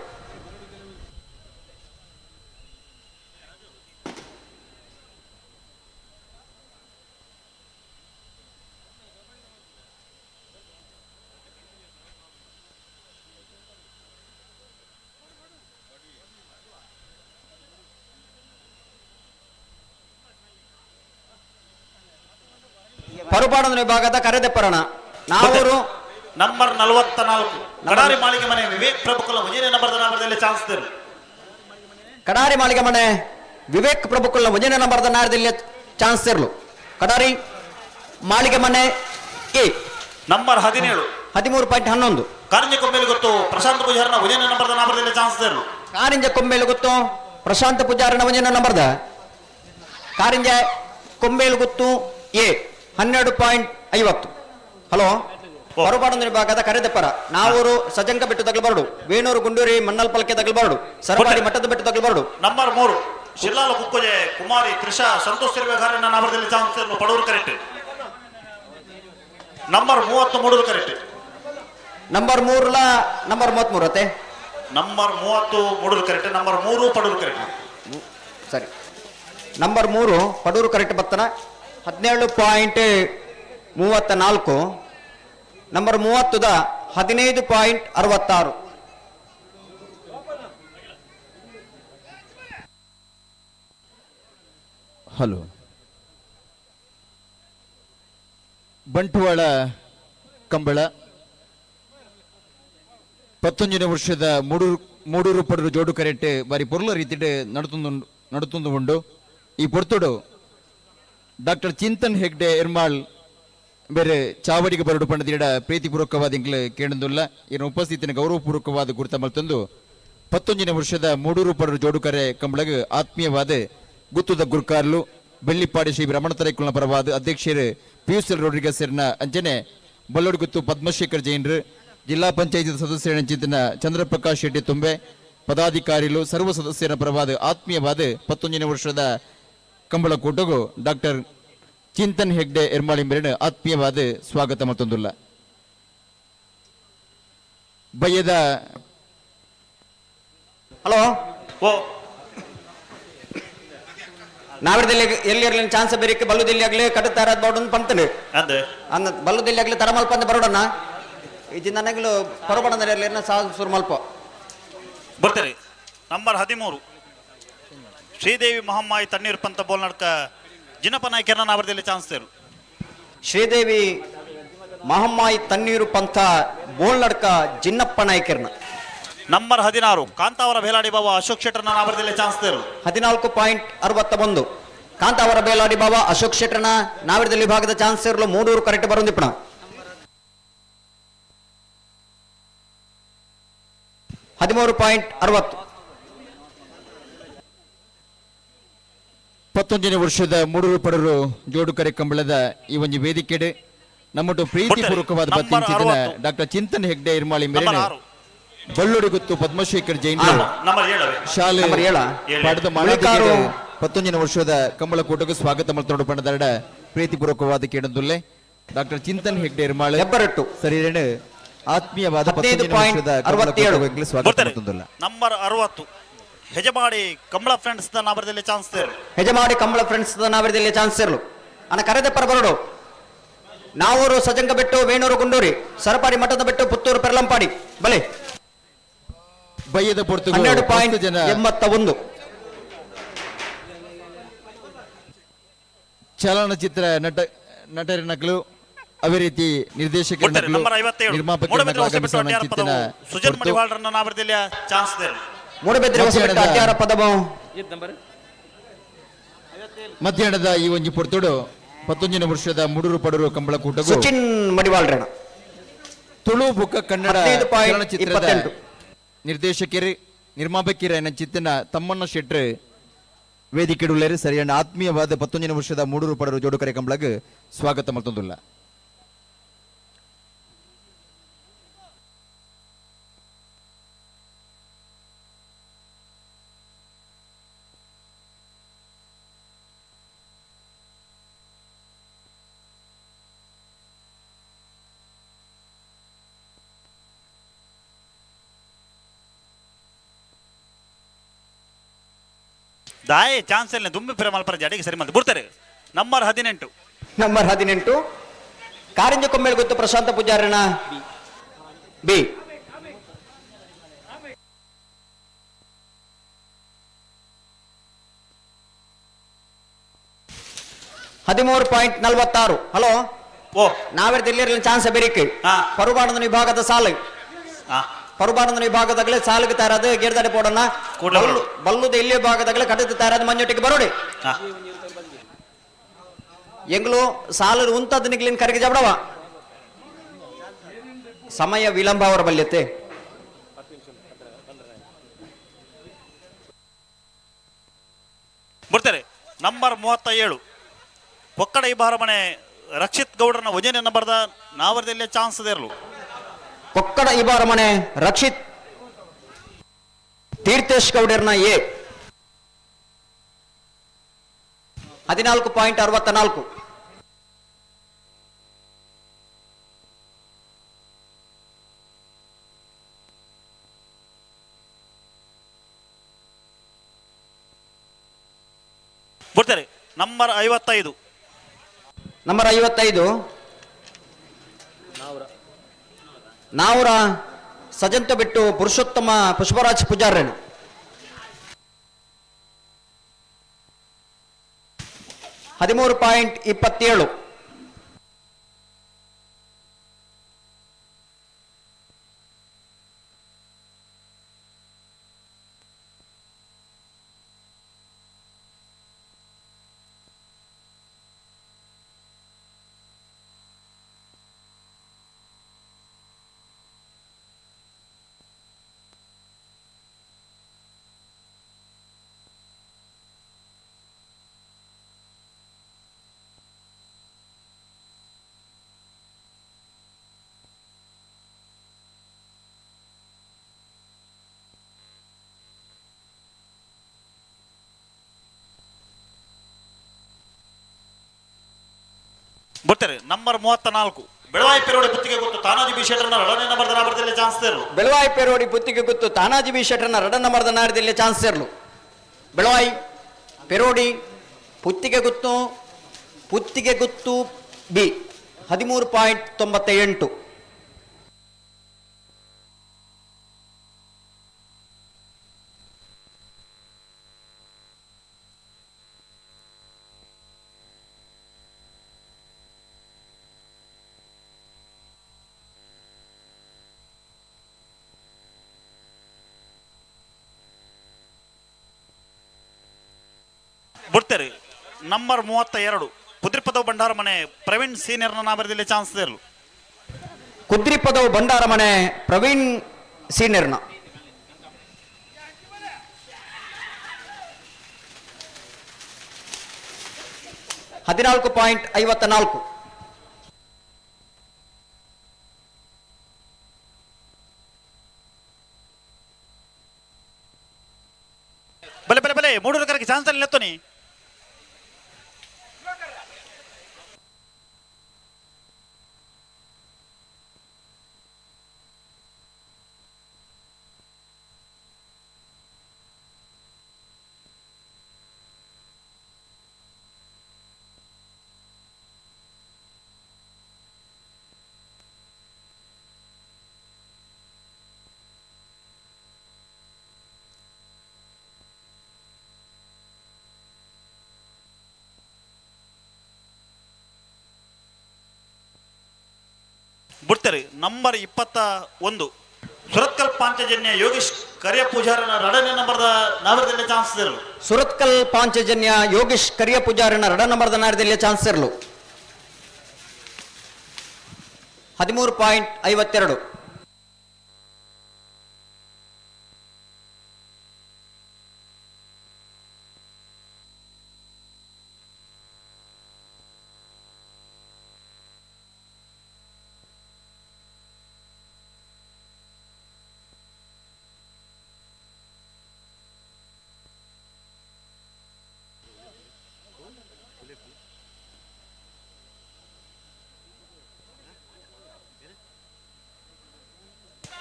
ಪರುಪಾಡನ ವಿಭಾಗದ ಕರೆದೆಪ್ಪರಣ ನಾವರು ನಂಬರ್ 44 ಕಡಾರಿ ಮಾಳಿಗೆ ಮನೆ ವಿವೇಕ್ ಪ್ರಭುಕುಲ ಮುಂಜಾನೆ ನಂಬರ್ದಲ್ಲಿ ಚಾನ್ಸ್ ಇದೆ. ಕಡಾರಿ ಮಾಳಿಗೆ ಮನೆ ವಿವೇಕ್ ಪ್ರಭುಕುಲ ಮುಂಜಾನೆ ನಂಬರ್ದ ನಾರದಲ್ಲಿ ಚಾನ್ಸ್ ಇರಲು. ಕಡಾರಿ ಮಾಳಿಗೆ ಮನೆ ಎ ನಂಬರ್ 17 13.11. ಕಾರಿಂಜ ಕೊಂಬೇಲು ಗೊತ್ತು ಪ್ರಶಾಂತ್ ಪೂಜಾರನ ಮುಂಜಾನೆ ನಂಬರ್ದಲ್ಲಿ ಚಾನ್ಸ್ ಇದೆ. ಕಾರಿಂಜ ಕೊಂಬೇಲು ಗೊತ್ತು ಪ್ರಶಾಂತ ಪೂಜಾರನ ಮುಂಜಾನೆ ನಂಬರ್ದ ಕಾರಿಂಜ ಕೊಂಬೇಲು ಗೊತ್ತು ಎ 12.50. ಹಲೋ, ಹೊರಪಾಡನ ವಿಭಾಗದ ಕರೆದೆಪ್ಪರ ನಾವೂರು ಸಜಂಕ ಬೆಟ್ಟು ತಗಲ್ಬಾರ್ದು, ವೇಣೂರು ಗುಂಡೂರಿ ಮಣ್ಣಲ್ ಪಲ್ಕೆ ತಗಲ್ಬಾರ್ದು, ಸರಪಾಡಿ ಮಟ್ಟದ ಬೆಟ್ಟು ತಗಲ್ಬಾರ್ದು. ನಂಬರ್ 3 ಶಿಲ್ಲಾಲ ಕುಕ್ಕುಜೆ ಕುಮಾರಿ ತ್ರಿಷಾ ಸಂತೋಷ್ ತಿರುವೇಗಾರನ ನಾಮದಲ್ಲಿ ಚಾನ್ಸ್ ಇದೆ. ಪಡೂರು correct. Number 33 correct. Number 3 number 33 ಅತ್ತೆ ನಂಬರ್ 33 ಕರೆಕ್ಟ್. ನಂಬರ್ 3 ಪಡೂರು ಕರೆಕ್ಟ್. ಸರಿ, ನಂಬರ್ 3 ಪಡೂರು ಕರೆಕ್ಟ್ ಬತ್ತನ 17.34. ನಂಬರ್ 30ದ 15.66. ಹಲೋ, ಬಂಟ್ವಾಳ ಕಂಬಳ 11ನೇ ವರ್ಷದ ಮೂಡೂರು ಪಡರು ಜೋಡು ಕರೆಕ್ಟ್ ಬಾರಿ ಪೊರ್ಲ ರೀತಿಡ್ ನಡುತ್ತುಂದು ಉಂಡು. ಈ ಪೊರ್ತುಡು ಡಾಕ್ಟರ್ ಚಿಂತನ್ ಹೆಗ್ಡೆ ಎರ್ಮಾಳ್ ಬೇರೆ ಚಾವಡಿಗೆ ಬರಡು ಪಂಡದಿಡ ಪ್ರೀತಿಪೂರ್ವಕವಾದ ಇಂಗ್ಲ ಕೇಳುವುದಿಲ್ಲ. ಇನ್ನು ಉಪಸ್ಥಿತಿನ ಗೌರವಪೂರ್ವಕವಾದ ಗುರುತ ಮಲ್ತಂದು 11ನೇ ವರ್ಷದ ಮೂಡೂರು ಪಡರು ಜೋಡುಕರೆ ಕಂಬಳಗ ಆತ್ಮೀಯವಾದ ಗುತ್ತುದ ಗುರ್ಕಾರ್ಲು ಬೆಳ್ಳಿಪ್ಪಾಡಿ ಶ್ರೀ ರಮಣ ತರೈಕುಲ್ನ ಪರವಾದ ಅಧ್ಯಕ್ಷರು ಪಿಯುಸಿಎಲ್ ರೋಡ್ರಿಗಸ್ ಸೇರಿನ ಅಂಚನೆ ಬಲ್ಲೋಡು ಗುತ್ತು ಪದ್ಮಶೇಖರ್ ಜೈನ್ರು ಜಿಲ್ಲಾ ಪಂಚಾಯತ್ ಸದಸ್ಯರ ಚಿಂತನ ಚಂದ್ರಪ್ರಕಾಶ್ ಶೆಟ್ಟಿ ತುಂಬೆ ಪದಾಧಿಕಾರಿಗಳು ಸರ್ವ ಸದಸ್ಯರ ಪರವಾದ ಆತ್ಮೀಯವಾದ 11ನೇ ವರ್ಷದ ಕಂಬಳ ಕೂಟಗೂ ಡಾಕ್ಟರ್ ಚಿಂತನ್ ಹೆಗ್ಡೆ ಎರ್ಮಾಳಿ ಮೇರಣ ಆತ್ಮೀಯವಾದ ಸ್ವಾಗತ ಮತ್ತೊಂದುಲ್ಲ. ಬಯ್ಯದ ಹಲೋ, ನಾವಿಡದಲ್ಲಿ ಎಲ್ಲಿ ಚಾನ್ಸ್ ಬೇರೆ ಬಲ್ಲುದಲ್ಲಿ ಆಗ್ಲಿ ಕಟ್ಟುತ್ತಾರ ಬೋರ್ಡ್ ಪಂತನೆ ಅನ್ನ ಬಲ್ಲುದಲ್ಲಿ ಆಗ್ಲಿ ತರ ಮಲ್ಪ ಅಂತ ಬರೋಡಣ್ಣ ಇದು ನನಗಲು ಹೊರಬಡದಲ್ಲಿ ಸುರು ಮಲ್ಪ ಬರ್ತಾರೆ. ನಂಬರ್ 13 ಶ್ರೀದೇವಿ ಮಹಮ್ಮಾಯಿ ತಣ್ಣೀರು ಪಂತ ಬೋಲ್ ನಡ್ಕ ಜಿನಪ ನಾಯ್ಕರನ್ನ ನಾವರದಲ್ಲಿ ಚಾನ್ಸ್ ತೇರು. ಶ್ರೀದೇವಿ ಮಹಮ್ಮಾಯಿ ತಣ್ಣೀರು ಪಂಥ ಬೋಲ್ ನಡ್ಕ ಜಿನ್ನಪ್ಪ ನಾಯ್ಕರ್ನ ನಂಬರ್ 16 ಕಾಂತಾವರ ಬೇಲಾಡಿ ಬಾಬಾ ಅಶೋಕ್ ಶೆಟ್ಟರ್ನ ನಾವರದಲ್ಲಿ ಚಾನ್ಸ್ ತೇರು 14.61 ಕಾಂತಾವರ ಬೇಲಾಡಿ ಬಾಬಾ ಅಶೋಕ್ ಶೆಟ್ಟರ್ನ ನಾವಿರದಲ್ಲಿ ವಿಭಾಗದ ಚಾನ್ಸ್ ಸೇರಲು 3 ಕರೆಕ್ಟ್ ಬರುಂದಿಪ್ಪಣ 13.60 11ನೇ ವರ್ಷದ ಮೂಡೂರು ಪಡರು ಜೋಡುಕರೆ ಕಂಬಳದ ಈ ಒಂದು ವೇದಿಕೆಡೆ ನಮ್ಮೊಟ್ಟು ಪ್ರೀತಿಪೂರ್ವಕವಾದ ಬತ್ತಿನ ಡಾಕ್ಟರ್ ಚಿಂತನ್ ಹೆಗ್ಡೆ ಇರ್ಮಾಳಿ ಮೇರೆ ಬಳ್ಳೊಡಿ ಗೊತ್ತು ಪದ್ಮಶೇಖರ್ ಜೈನ್ ನಂಬರ್ 7 ಶಾಲೆ ನಂಬರ್ 7 ಪಡೆದ ಮಾಳಾಧಿಕಾರಿ 11ನೇ ವರ್ಷದ ಕಂಬಳ ಕೂಟಕ್ಕೆ ಸ್ವಾಗತ ಮಲ್ತೊಂಡು ಪಂಡದರಡ ಪ್ರೀತಿಪೂರ್ವಕವಾದ ಕೇಳದುಲ್ಲೆ ಡಾಕ್ಟರ್ ಚಿಂತನ್ ಹೆಗ್ಡೆ ಇರ್ಮಾಳಿ ಹೆಬ್ಬರಟ್ಟು ಸರಿಯೇನೆ ಆತ್ಮೀಯವಾದ 11ನೇ ವರ್ಷದ ಕಂಬಳ ಕೂಟಕ್ಕೆ ಸ್ವಾಗತ ಮಲ್ತೊಂದುಲ್ಲ ನಂಬರ್ 60 ಹೆಜಮಾಡಿ ಕಂಬಳ ಫ್ರೆಂಡ್ಸ್ ದ ನಾವರದಲ್ಲಿ ಚಾನ್ಸ್ ತೇರು ಹೆಜಮಾಡಿ ಕಂಬಳ ಫ್ರೆಂಡ್ಸ್ ನಾವಿರದಲ್ಲಿ ಚಾನ್ಸ್ ಸೇರಲು ಅನ್ನ ಕರೆದ ಪರಬರಡು ನಾವೂರು ಸಜಂಗ ಬೆಟ್ಟು ವೇಣೂರು ಗುಂಡೂರಿ ಸರಪಾಡಿ ಮಠದ ಬೆಟ್ಟು ಪುತ್ತೂರು ಪೆರ್ಲಂಪಾಡಿ ಬಲೆ ಬಯ್ಯದ ಪೊರ್ತು 12.81 ಚಲನಚಿತ್ರ ನಟರಿನಗಳು ಅದೇ ರೀತಿ ನಿರ್ದೇಶಕರ ನಂಬರ್ 57 ಸುಜನ್ ಮಡಿವಾಳರನ್ನ ನಾವರದಲ್ಲಿ ಚಾನ್ಸ್ ತೇರು ಮೂಡಬೆದ್ರೆ ಅಡ್ಯಾರ ಪದವು ಮಧ್ಯಾಹ್ನದ ಈ ಒಂಜಿ ಪೊರ್ತುಡು 11ನೇ ವರ್ಷದ ಮೂಡೂರು ಪಡರು ಕಂಬಳ ಕೂಟವು ಸುಚಿನ್ ಮಡಿವಾಳ್ರಣ ತುಳು ಬುಕ್ಕ ಕನ್ನಡ 15.28 ಚಲನಚಿತ್ರದ ನಿರ್ದೇಶಕರು ನಿರ್ಮಾಪಕರ ಚಿತ್ತನ ತಮ್ಮಣ್ಣ ಶೆಟ್ರ್ ವೇದಿಕೆಡುಳ್ಳರು ಸರಿಯಾದ ಆತ್ಮೀಯವಾದ 11ನೇ ವರ್ಷದ ಮೂಡೂರು ಪಡರು ಜೋಡುಕರೆ ಕಂಬಳಗೆ ಸ್ವಾಗತ ಮತ್ತೊಂದುಲ್ಲ ದಾಯೆ ಚಾನ್ಸ್ ಇಲ್ಲ ದುಮ್ಮಿ ಫಿರ ಮಲ್ಪರ ಜಡಿಗೆ ಸರಿ ಮತ್ತೆ ಬಿಡ್ತಾರೆ ನಂಬರ್ 18 ಕಾರಿಂಜ ಕೊಮ್ಮೇಳ ಗೊತ್ತು ಪ್ರಶಾಂತ ಪೂಜಾರಣ ಬಿ $13.46 ಹಲೋ ಓ ನಾವಿರದಲ್ಲಿ ಚಾನ್ಸ್ ಬೇರಿಕೆ ಹಾ. ಪರುಬಾಣದ ವಿಭಾಗದ ಸಾಲು ಪರುಬಾಣದ ವಿಭಾಗದಾಗಲೇ ಸಾಲಿಗೆ ತಯಾರಾದ ಗೇರ್ದಾಡಿ ಪೋಡನ್ನ ಬಲ್ಲುದ ಇಲ್ಲಿ ಭಾಗದಾಗಲೇ ಕಟ್ಟಿದ ತಯಾರಾದ ಮಂಜೊಟ್ಟಿಗೆ ಬರೋಡಿ ಎಂಗ್ಲು ಸಾಲು ಉಂತದ್ದು ನಿಗ್ಲಿನ ಕರೆಗೆ ಜಬಡವ ಸಮಯ ವಿಳಂಬ ಅವರ ಬಲ್ಯತೆ ಬಿಡ್ತಾರೆ ನಂಬರ್ 37 ಒಕ್ಕಡ ಈ ಬಾರಮನೆ ರಕ್ಷಿತ್ ಗೌಡ್ರನ ವಜನೆ ನಂಬರ್ದ ನಾವರದಲ್ಲಿ ಚಾನ್ಸ್ ಇರಲು ಕೊಕ್ಕಡ ಇಬಾರ ಮನೆ ರಕ್ಷಿತ್ ತೀರ್ಥೇಶ್ ಗೌಡರ್ನ ಎ 14.64 ಬಿಡ್ತಾರೆ ನಂಬರ್ 55 ನಂಬರ್ 55 ನಾವುರ ಸಜಂತ ಬಿಟ್ಟು ಪುರುಷೋತ್ತಮ ಪುಷ್ಪರಾಜ್ ಪೂಜಾರಣ 13.27 ಬಿಡ್ತಾರೆ ನಂಬರ್ 34 ಬೆಳವಾಯಿ ಪೆರೋಡಿ ಪುತ್ತಿಗೆ ಗೊತ್ತು ತಾನಾಜಿ ಬಿ ಶೆಟ್ಟರ್ನ ಎರಡನೇ ನಂಬರ್ದ ನಾವರದಲ್ಲಿ ಚಾನ್ಸ್ ಇರಲು ಬೆಳವಾಯಿ ಪೇರೋಡಿ ಪುತ್ತಿಗೆ ಗುತ್ತು ತಾನಾಜಿ ಬಿ ಶೆಟ್ಟರ್ನ ಎರಡನೇ ನಂಬರ್ದ ನಾರದಲ್ಲಿ ಚಾನ್ಸ್ ಸೇರ್ಲು ಬೆಳವಾಯಿ ಪೆರೋಡಿ ಪುತ್ತಿಗೆ ಗುತ್ತು ಬಿ 13.98 ಬಿಡ್ತಾರೆ ನಂಬರ್ 32 ಕುದ್ರಿಪದವು ಭಂಡಾರ ಮನೆ ಪ್ರವೀಣ್ ಸೀನಿಯರ್ನ ನಾಬರದಲ್ಲಿ ಚಾನ್ಸ್ ಇರಲು. ಕುದ್ರಿಪದವು ಭಂಡಾರ ಮನೆ ಪ್ರವೀಣ್ ಸೀನಿಯರ್ನ 14.54. ಬಲೆ ಬಲೆ ಬಲೆ ಮೂಡೂರು ಕರೆಗೆ ಚಾನ್ಸ್ ಅಲ್ಲಿ ನೆತ್ತೋನಿ. ಬಿಡ್ತಾರೆ. ನಂಬರ್ 21 ಸುರತ್ಕಲ್ ಪಾಂಚಜನ್ಯ ಯೋಗೀಶ್ ಕರಿಯ ಪೂಜಾರನ 2ನೇ ನಂಬರ್ದ ನಾವರದಲ್ಲಿ ಚಾನ್ಸ್ ಇರಲು. ಸುರತ್ಕಲ್ ಪಾಂಚಜನ್ಯ ಯೋಗೀಶ್ ಕರಿಯ ಪೂಜಾರನ 2 ನಂಬರ್ದ ನಾರದಲ್ಲಿ ಚಾನ್ಸ್ ಇರಲು. 13.52.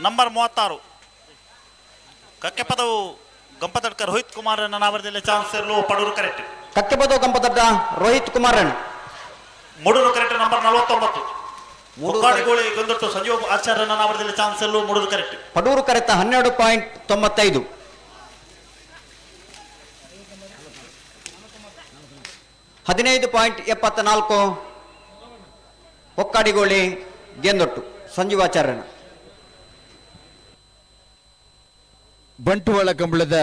ನಂಬರ್ 36 ಕಕ್ಕೆಪದವು ಗಂಪತಡ್ಕ ರೋಹಿತ್ ಕುಮಾರ್ ನಾವರದಲ್ಲಿ ಚಾನ್ಸ್ ಇರಲು. ಪಡೂರು ಕರೆಕ್ಟ್. ಕಕ್ಕೆಪದವು ಗಂಪತಡ್ಕ ರೋಹಿತ್ ಕುಮಾರನ್. ಮೂಡೂರು ಕರೆಕ್ಟ್. ನಂಬರ್ 49 ಮುಕ್ಕಾಡಿಗೋಳಿ ಗಂದೊಟ್ಟು ಸಂಜೀವ ಆಚಾರ್ಯ ನಾವರದಲ್ಲಿ ಚಾನ್ಸ್ ಇರಲು. ಮೂಡೂರು ಕರೆಕ್ಟ್. ಪಡೂರು ಕರೆತ 12.95. 15.74. ಒಕ್ಕಾಡಿಗೋಳಿ ಗೆಂದೊಟ್ಟು ಸಂಜೀವಾಚಾರ್ಯನ. ಬಂಟ್ವಾಳ ಕಂಬಳದ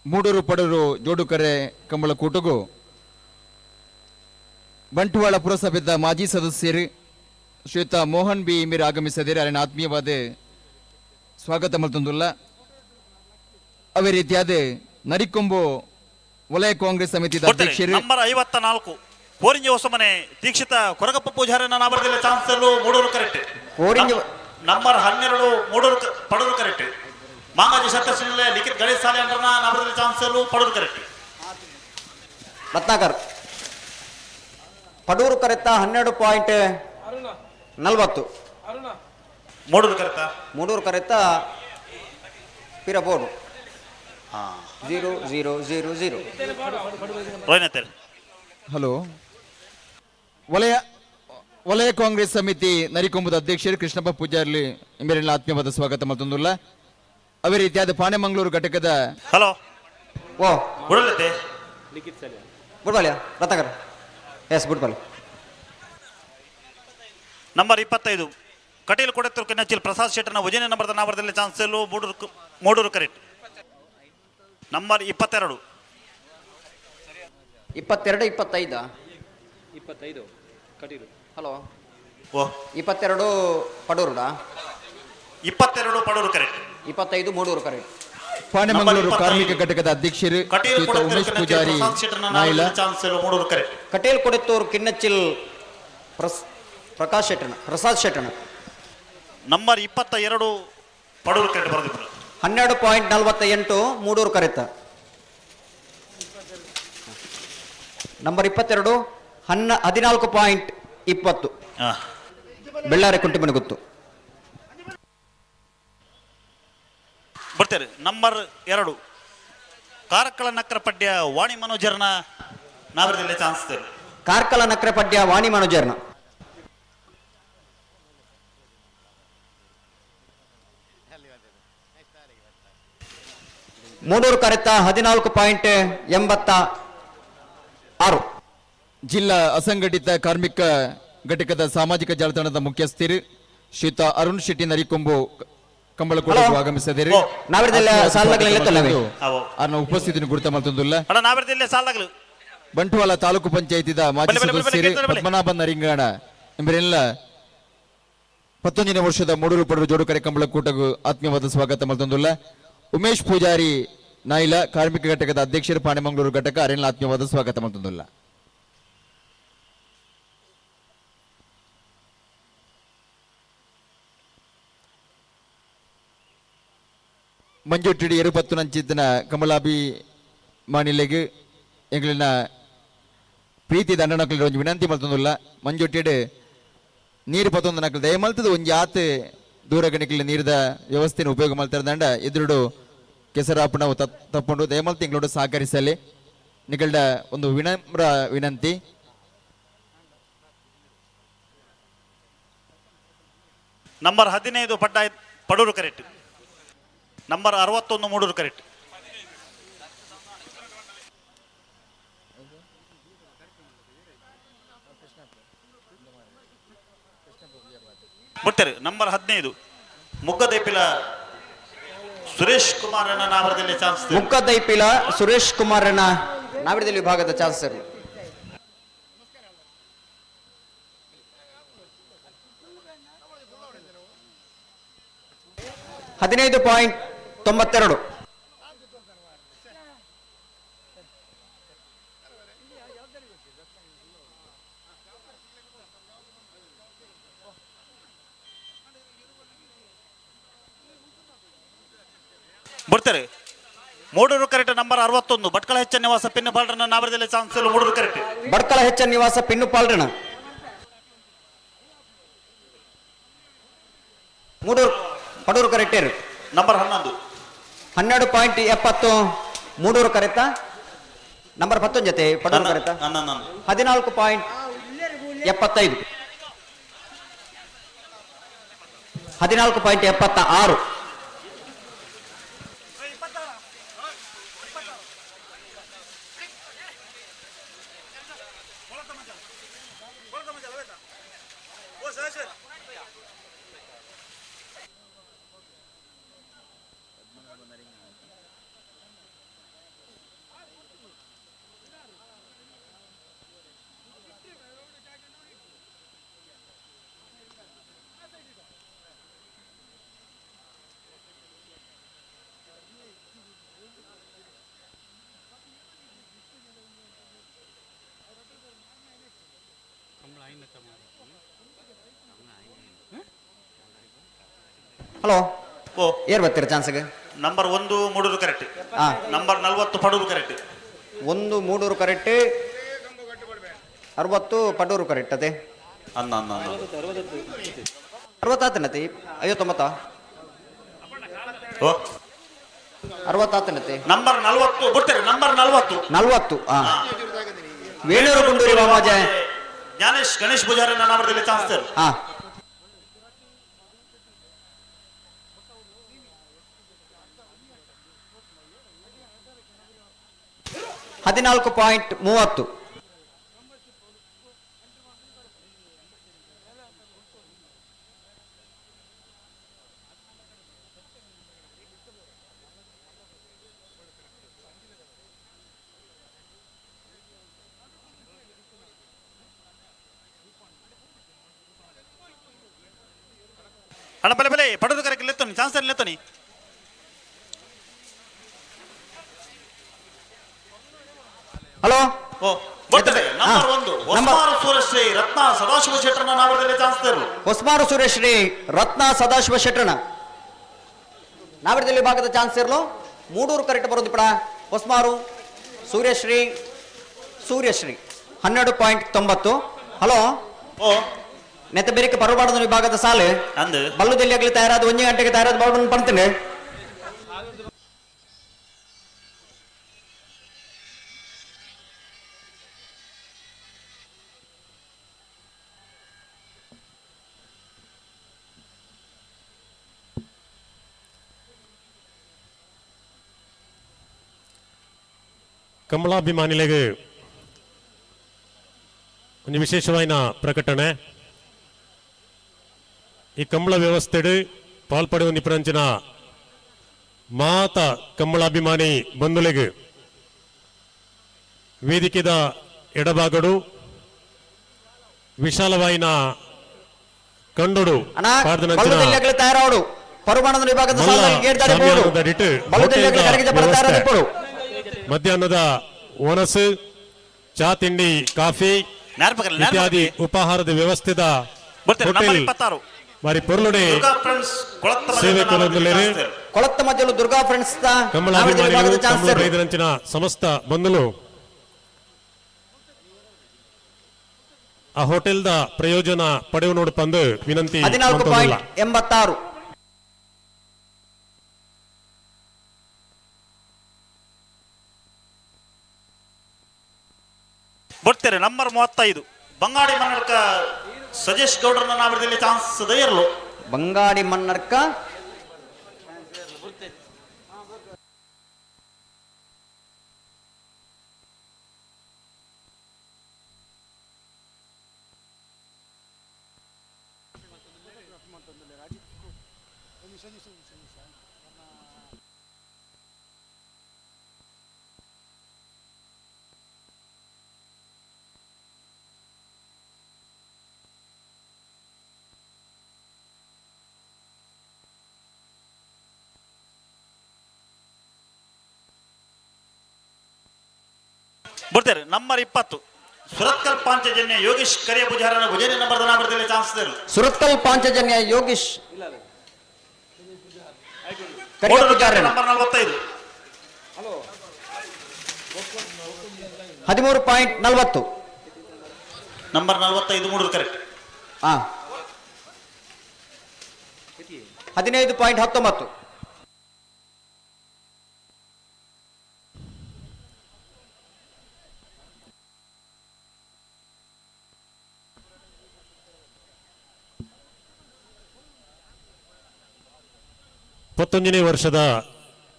ಮೂಡೂರು ಪಡೂರು ಜೋಡುಕರೆ ಕಂಬಳ ಕೂಟಗೂ ಬಂಟ್ವಾಳ ಪುರಸಭೆದ ಮಾಜಿ ಸದಸ್ಯರು ಶ್ರೀಯುತ ಮೋಹನ್ ಬಿ ಮೀರ್ ಆಗಮಿಸಿದರೆ ಅರಣ್ಯ ಆತ್ಮೀಯವಾದ ಸ್ವಾಗತ ಮಲ್ತೊಂದುಲ್ಲ. ಅವೇ ರೀತಿಯಾದ ನರಿಕೊಂಬು ವಲಯ ಕಾಂಗ್ರೆಸ್ ಸಮಿತಿಯ ಅಧ್ಯಕ್ಷರು ನಂಬರ್ 54 ಕೋರಿಂಜ ಹೊಸಮನೆ ದೀಕ್ಷಿತ ಕೊರಗಪ್ಪ ಪೂಜಾರನ ನಾವರದಲ್ಲಿ ಚಾನ್ಸ್ ಇರಲು. ಮೂಡೂರು ಕರೆಕ್ಟ್. ನಂಬರ್ 12 ಮೂಡೂರು ಪಡೂರು ಕರೆಕ್ಟ್. ಮಾಂಗಾಜಿ ಶತರ್ಷಿನಲ್ಲಿ ಲಿಖಿತ್ ಗಣೇಶ್ ಸಾಲೆ ಅಂಡರ್ನ ನಾವರದಲ್ಲಿ ಚಾನ್ಸ್ ಇರಲು. ಪಡೂರು ಕರೆಕ್ಟ್. ರತ್ನಾಕರ್ ಪಡೂರು ಕರೆತ 12.40. ಮೂಡೂರು ಕರೆತ. ಮೂಡೂರು ಕರೆತ ಪಿರಬೋಡು 0000. ರೋಹಿನತೇರ್. ಹಲೋ. ವಲಯ ಕಾಂಗ್ರೆಸ್ ಸಮಿತಿ ನರಿಕೊಂಬದ ಅಧ್ಯಕ್ಷರು ಕೃಷ್ಣಪ್ಪ ಪೂಜಾರ್ಲಿ ಮೇಲಿನ ಆತ್ಮೀಯವಾದ ಸ್ವಾಗತ ಮತ್ತೊಂದುಲ್ಲ. ಅವೇ ರೀತಿಯಾದ ಪಾಣೆಮಂಗಳೂರು ಘಟಕದ ಹಲೋ ಓ ಬುಡಲತೆ ಬುಡ್ಬಾಲ್ಯ ರತ್ನಾಕರ್ ಎಸ್ ಬುಡ್ಬಾಲ್. ನಂಬರ್ 25 ಕಟೀಲ್ ಕೊಡೆತ್ತೂರು ಕೆನ್ನಚಿಲ್ ಪ್ರಸಾದ್ ಶೆಟ್ಟರ್ನ ವಜನೆ ನಂಬರ್ದ ನಾವರದಲ್ಲಿ ಚಾನ್ಸ್ ಇರಲು. ಮೂಡೂರು ಕರೆಕ್ಟ್. ನಂಬರ್ 22 25 ಕಟೀಲು. ಹಲೋ 22 ಪಡೂರುಡಾ. 22 ಪಡೂರು ಕರೆಕ್ಟ್. 25 ಮೂಡೂರು ಕರೆಕ್ಟ್. ಪಾಣೆಮಂಗಳೂರು ಕಾರ್ಮಿಕ ಘಟಕದ ಅಧ್ಯಕ್ಷರು ಶ್ರೀಯುತ ಉಮೇಶ್ ಪೂಜಾರಿ ನಾಯಿಲ. ಮೂಡೂರು ಕರೆಕ್ಟ್. ಕಟೀಲ್ ಕೊಡೆತ್ತೂರು ಕಿನ್ನಚಿಲ್ ಪ್ರಸಾದ್ ಶೆಟ್ಟಣ. ನಂಬರ್ 22 ಪಡೂರು ಕರೆಕ್ಟ್ ಬರೆದಿದ್ರು. 12.48 ಮೂಡೂರು ಕರೆತ. ನಂಬರ್ 22 14.20 ಬೆಳ್ಳಾರೆ ಕುಂಟಿಮನೆ ಗೊತ್ತು. ಬರ್ತಾರೆ. ನಂಬರ್ 2 ಕಾರ್ಕಳ ನಕ್ರ ಪಡ್ಯ ವಾಣಿ ಮನೋಜರ್ನ ನಾವರದಲ್ಲಿ ಚಾನ್ಸ್ ಇದೆ. ಕಾರ್ಕಳ ನಕ್ರ ಪಡ್ಯ ವಾಣಿ ಮನೋಜರ್ನ. ಮೂಡೂರು ಕರೆತ 14.86. ಜಿಲ್ಲಾ ಅಸಂಘಟಿತ ಕಾರ್ಮಿಕ ಘಟಕದ ಸಾಮಾಜಿಕ ಜಾಲತಾಣದ ಮುಖ್ಯಸ್ಥರು ಶ್ರೀಯುತ ಅರುಣ್ ಶೆಟ್ಟಿ ನರಿಕೊಂಬು ಕಂಬಳ ಕೂಡ ಹಲೋ. ಆಗಮಿಸಿದಿರಿ ನಾವಿರ್ದೆಲ್ಲ ಸಾಲಗಳೆಲ್ಲತ್ತಲ್ಲವೇ? ಅನ್ನ ಉಪಸ್ಥಿತಿಯನ್ನು ಗುರುತ ಮಲ್ತೊಂದುಲ್ಲ ಅಣ್ಣ ನಾವಿರ್ದಿಲ್ಲ ಸಾಲಾಗಲು ಬಂಟ್ವಾಳ ತಾಲೂಕು ಪಂಚಾಯತಿದ ಮಾಜಿ ಬಲೆ, ಬಲೆ, ಬಲೆ, ಸದಸ್ಯರು ಬಲೆ, ಬಲೆ. ಪದ್ಮನಾಭ ನರಿಂಗಾಣ ಎಂಬರೆಲ್ಲ 11ನೇ ವರ್ಷದ ಮೂಡೂರು ಪಡರು ಜೋಡುಕರೆ ಕಂಬಳ ಕೂಟಗೂ ಆತ್ಮೀಯವಾದ ಸ್ವಾಗತ ಮಲ್ತೊಂದುಲ್ಲ ಉಮೇಶ್ ಪೂಜಾರಿ ನಾಯಿಲ ಕಾರ್ಮಿಕ ಘಟಕದ ಅಧ್ಯಕ್ಷರು ಪಾಣೆಮಂಗಳೂರು ಘಟಕ ಅರೆಲ್ಲ ಆತ್ಮೀಯವಾದ ಸ್ವಾಗತ ಮಲ್ತೊಂದುಲ್ಲ ಮಂಜುಟ್ಟಿಡಿ 20 ನಂಚಿತ್ತಿನ ಕಮಲಾಭಿ ಮಾನಿಲೆಗೆ ಎಂಗಳಿನ ಪ್ರೀತಿ ದಂಡನಕಲ್ ಒಂದು ವಿನಂತಿ ಮಲ್ತೊಂದುಲ್ಲ ಮಂಜುಟ್ಟಿಡ್ ನೀರು ಪತ್ತೊಂದು ನಕಲ್ ದಯಮಲ್ತದ ಒಂಜಿ ಆತ್ ದೂರಗಣಿಕಲ್ ನೀರದ ವ್ಯವಸ್ಥೆನ ಉಪಯೋಗ ಮಲ್ತಾರ ದಂಡ ಎದುರುಡು ಕೆಸರಾಪಣ ತಪ್ಪುಂಡು ದಯಮಲ್ತಿ ಎಂಗಳೋಡು ಸಹಕರಿಸಲಿ ನಿಗಲ್ಡ ಒಂದು ವಿನಮ್ರ ವಿನಂತಿ number 15 Padur correct number 61 Moodur correct ಬಿಡ್ತಾರೆ ನಂಬರ್ 15 ಮುಗ್ಗದೈಪಿಲ ಸುರೇಶ್ ಕುಮಾರನ ನಾವರದಲ್ಲಿ ಚಾನ್ಸ್ ಮುಕ್ಕದೈಪಿಲ ಸುರೇಶ್ ಕುಮಾರನ ನಾವಿರ್ದಲ್ಲಿ ವಿಭಾಗದ ಚಾನ್ಸರ್ 15.92 ಬಿಡ್ತಾರೆ ಮೂಡೂರು ಕರೆಕ್ಟ್ ನಂಬರ್ 61 ಭಟ್ಕಳ ಹೆಚ್ಚ ನಿವಾಸ ಪಿನ್ನಪಾಲ್ರನ ನಾವರದಲ್ಲಿ ಚಾನ್ಸ್ ಮೂಡೂರು ಕರೆಕ್ಟ್ ಬಡ್ಕಳ ಹೆಚ್ಚ ನಿವಾಸ ಪಿನ್ನುಪಾಲ್ರಣ ಮೂಡೂರು ಪಡೂರು ಕರೆಕ್ಟೇರು ನಂಬರ್ 11 12.70 ಮೂಡೂರು ಕರೆತ ನಂಬರ್ 11 ಜೊತೆ ಪಡೂರು ಕರೆತ 14.75 14.76 ಹಲೋ ಓ ಏರ್ ಬರ್ತೀರ ಚಾನ್ಸ್ಗೆ ನಂಬರ್ 1 ಮೂಡೂರು ಕರೆಕ್ಟ್ ಹಾ number 40 Padur correct 1 Moodur correct 60 Padur correct ಅದೇ ಅನ್ನ 60 ಆತನತಿ 59 ಓ 60 ಆತನತಿ ನಂಬರ್ 40 ಬಿಡ್ತಾರೆ ನಂಬರ್ 40 ವೇಣೂರು ಗುಂಡೂರಿ ರಾಮಾಜ ಜ್ಞಾನೇಶ್ ಗಣೇಶ್ ಪೂಜಾರನ ನಾವರದಲ್ಲಿ ಚಾನ್ಸ್ ಹಾ 14.30 ಅಣ್ಣ ಬಲೆ ಪಡೂರು ಕರೆಕ್ಟ್ ಲೆತ್ತನಿ ಚಾನ್ಸ್ ಲೆತ್ತನಿ ಹಲೋ ಓ ಬಿಡ್ತಾರೆ ನಂಬರ್ 1 ಹೊಸಮಾರು ಸುರೇಶ್ರೀ ರತ್ನ ಸದಾಶಿವ ಶೆಟ್ಟರನ ನಾವರದಲ್ಲಿ ಚಾನ್ಸ್ ಹೊಸಮಾರು ಸುರೇಶ್ ಶ್ರೀ ರತ್ನ ಸದಾಶಿವ ಶೆಟ್ಟರಣ ನಾವಿರ್ದಲ್ಲಿ ಭಾಗದ ಚಾನ್ಸ್ ಇರಲು ಮೂಡೂರು ಕರೆಕ್ಟ್ ಬರೋದು ಪಡ ಹೊಸಮಾರು ಸೂರ್ಯಶ್ರೀ 12.90 ಹಲೋ ಓ ನೆತ್ತ ಬೇರೆ ಪರವಾಡದ ವಿಭಾಗದ ಸಾಲು ಅಂದು ಬಲ್ಲುದಲ್ಲಿ ಆಗಲಿ ತಯಾರಾದ 1 ಗಂಟೆಗೆ ತಯಾರಾದ ಬಾರ್ಡ್ ಪಡ್ತೀನಿ ಕಮಲಾಭಿಮಾನಿಗಳಿಗೆ ಒಂದು ವಿಶೇಷವಾದ ಪ್ರಕಟಣೆ ಈ ಕಂಬಳ ವ್ಯವಸ್ಥೆಡು ಪಾಲ್ಪಡುವ ನಿಪುಣಂಚಿನ ಮಾತ ಕಮ್ಮಳಾಭಿಮಾನಿ ಬಂಧುಲೆಗೆ ವೇದಿಕೆದ ಎಡಭಾಗಡು ವಿಶಾಲವಾಯಿನ ಕಂಡೋಡು ಬಲ್ಲುದೆಲ್ಲೆಗಳು ತಯಾರಾಡು ಪರಮಾಣದ ವಿಭಾಗದ ಸಾಲದಲ್ಲಿ ಗೇಡ್ದಾಡಿ ಬೋಡು ಬಲ್ಲುದೆಲ್ಲೆಗಳು ಕರಗಿದ ಬರತಾರದಿ ಬೋಡು ಮಧ್ಯಾಹ್ನದ ಓನಸ್ ಚಾ ತಿಂಡಿ ಕಾಫಿ ಇತ್ಯಾದಿ ಉಪಹಾರದ ವ್ಯವಸ್ಥೆದ ಹೋಟೆಲ್ ಮಾರಿ ಪೊರ್ಲುಡೆ ಸೇವೆ ಕೊಲೊಂದುಲ್ಲೆರು ಕೊಳತ್ತ ಮಧ್ಯಲು ದುರ್ಗಾ ಫ್ರೆಂಡ್ಸ್ ಕಮಲಾಭಿಮಾನಿಗಳು ಕಮಲ ರೈತರಂಚಿನ ಸಮಸ್ತ ಬಂಧುಲು ಆ ಹೋಟೆಲ್ದ ಪ್ರಯೋಜನ ಪಡೆಯುವ ನೋಡ್ಪಂದು ವಿನಂತಿ 14.86 ಬರ್ತಾರೆ ನಂಬರ್ 35 ಬಂಗಾಡಿ ಮನ್ನಡ್ಕ ಸಜೇಶ್ ಗೌಡ್ರನ್ನ ನಾವಿರದಲ್ಲಿ ಚಾನ್ಸ್ ದಯರ್ಲು ಬಂಗಾಡಿ ಮನ್ನಡ್ಕ ಬರ್ತಾರೆ ನಂಬರ್ 20 ಸುರತ್ಕಲ್ ಪಾಂಚಜನ್ಯ ಯೋಗೇಶ್ ಕರಿಯ ಪೂಜಾರನ ಭುಜೇರಿ ನಂಬರ್ ನಾವಿರದಲ್ಲಿ ಚಾನ್ಸ್ ದಯರ್ಲು ಸುರತ್ಕಲ್ ಪಾಂಚಜನ್ಯ ಯೋಗೇಶ್ ಕರಿಯ ಪೂಜಾರನ ನಂಬರ್ 45 13.40 ನಂಬರ್ 45 ಮೂಡೂರು ಕರೆಕ್ಟ್ 15.19 20ನೇ ವರ್ಷದ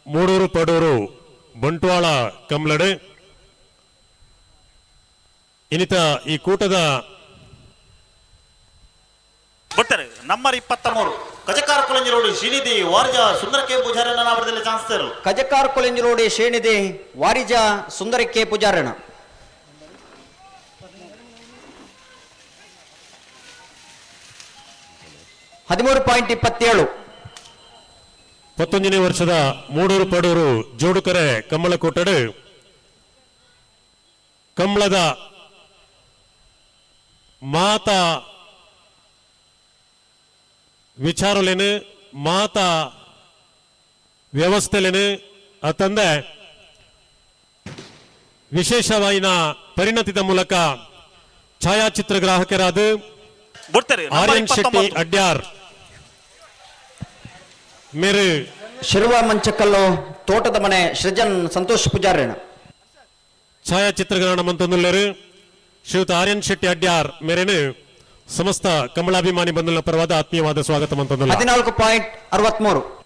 ಮೂಡೂರು ಪಡೂರು ಬಂಟ್ವಾಳ ಕಮ್ಲಡ್ ಇನ್ನಿತ ಈ ಕೂಟದ ಬರ್ತಾರೆ ನಂಬರ್ 23 ಕಜಕಾರ ಕೊಳಂಜಿ ಶ್ರೀನಿಧಿ ವಾರಿಜ ಸುಂದರಕ್ಕೆ ಪೂಜಾರನ ನಾವಿರದಲ್ಲಿ ಚಾನ್ಸ್ ದಯರ್ಲು ಕಜಕಾರ್ ಕೊಲೆಂಜಿ ರೋಡಿ ಶ್ರೇಣಿದೆ ವಾರಿಜ ಸುಂದರಕ್ಕೆ ಪೂಜಾರಣ 13.27 21ನೇ ವರ್ಷದ ಮೂಡೂರು ಪಡೂರು ಜೋಡುಕರೆ ಕಮ್ಮಳ ಕೊಟ್ಟಡು ಕಮ್ಮಳದ ಮಾತ ವಿಚಾರಲೇನು ಮಾತ ವ್ಯವಸ್ಥೆಲೇನು ಅತಂದ ವಿಶೇಷವಾಯಿನ ಪರಿಣತಿದ ಮೂಲಕ ಛಾಯಾಚಿತ್ರಗ್ರಾಹಕರಾದ ಬರ್ತಾರೆ ಆರ್ಯನ್ ಶೆಟ್ಟಿ ಅಡ್ಯಾರ್ ಮೇರೆ ಶಿರುವ ಮಂಚಕಲ್ಲು ತೋಟದ ಮನೆ ಸೃಜನ್ ಸಂತೋಷ್ ಪೂಜಾರಣ ಛಾಯಾಚಿತ್ರಗ್ರಹಣ ಮಂತೊಂದುಲ್ಲೆರು ಶ್ರೀಯುತ ಆರ್ಯನ್ ಶೆಟ್ಟಿ ಅಡ್ಯಾರ್ ಮೇರೆನು ಸಮಸ್ತ ಕಮಲಾಭಿಮಾನಿ ಬಂಧುಗಳ ಪರವಾದ ಆತ್ಮೀಯವಾದ ಸ್ವಾಗತ ಮಂತೊಂದುಲ್ಲ 14.63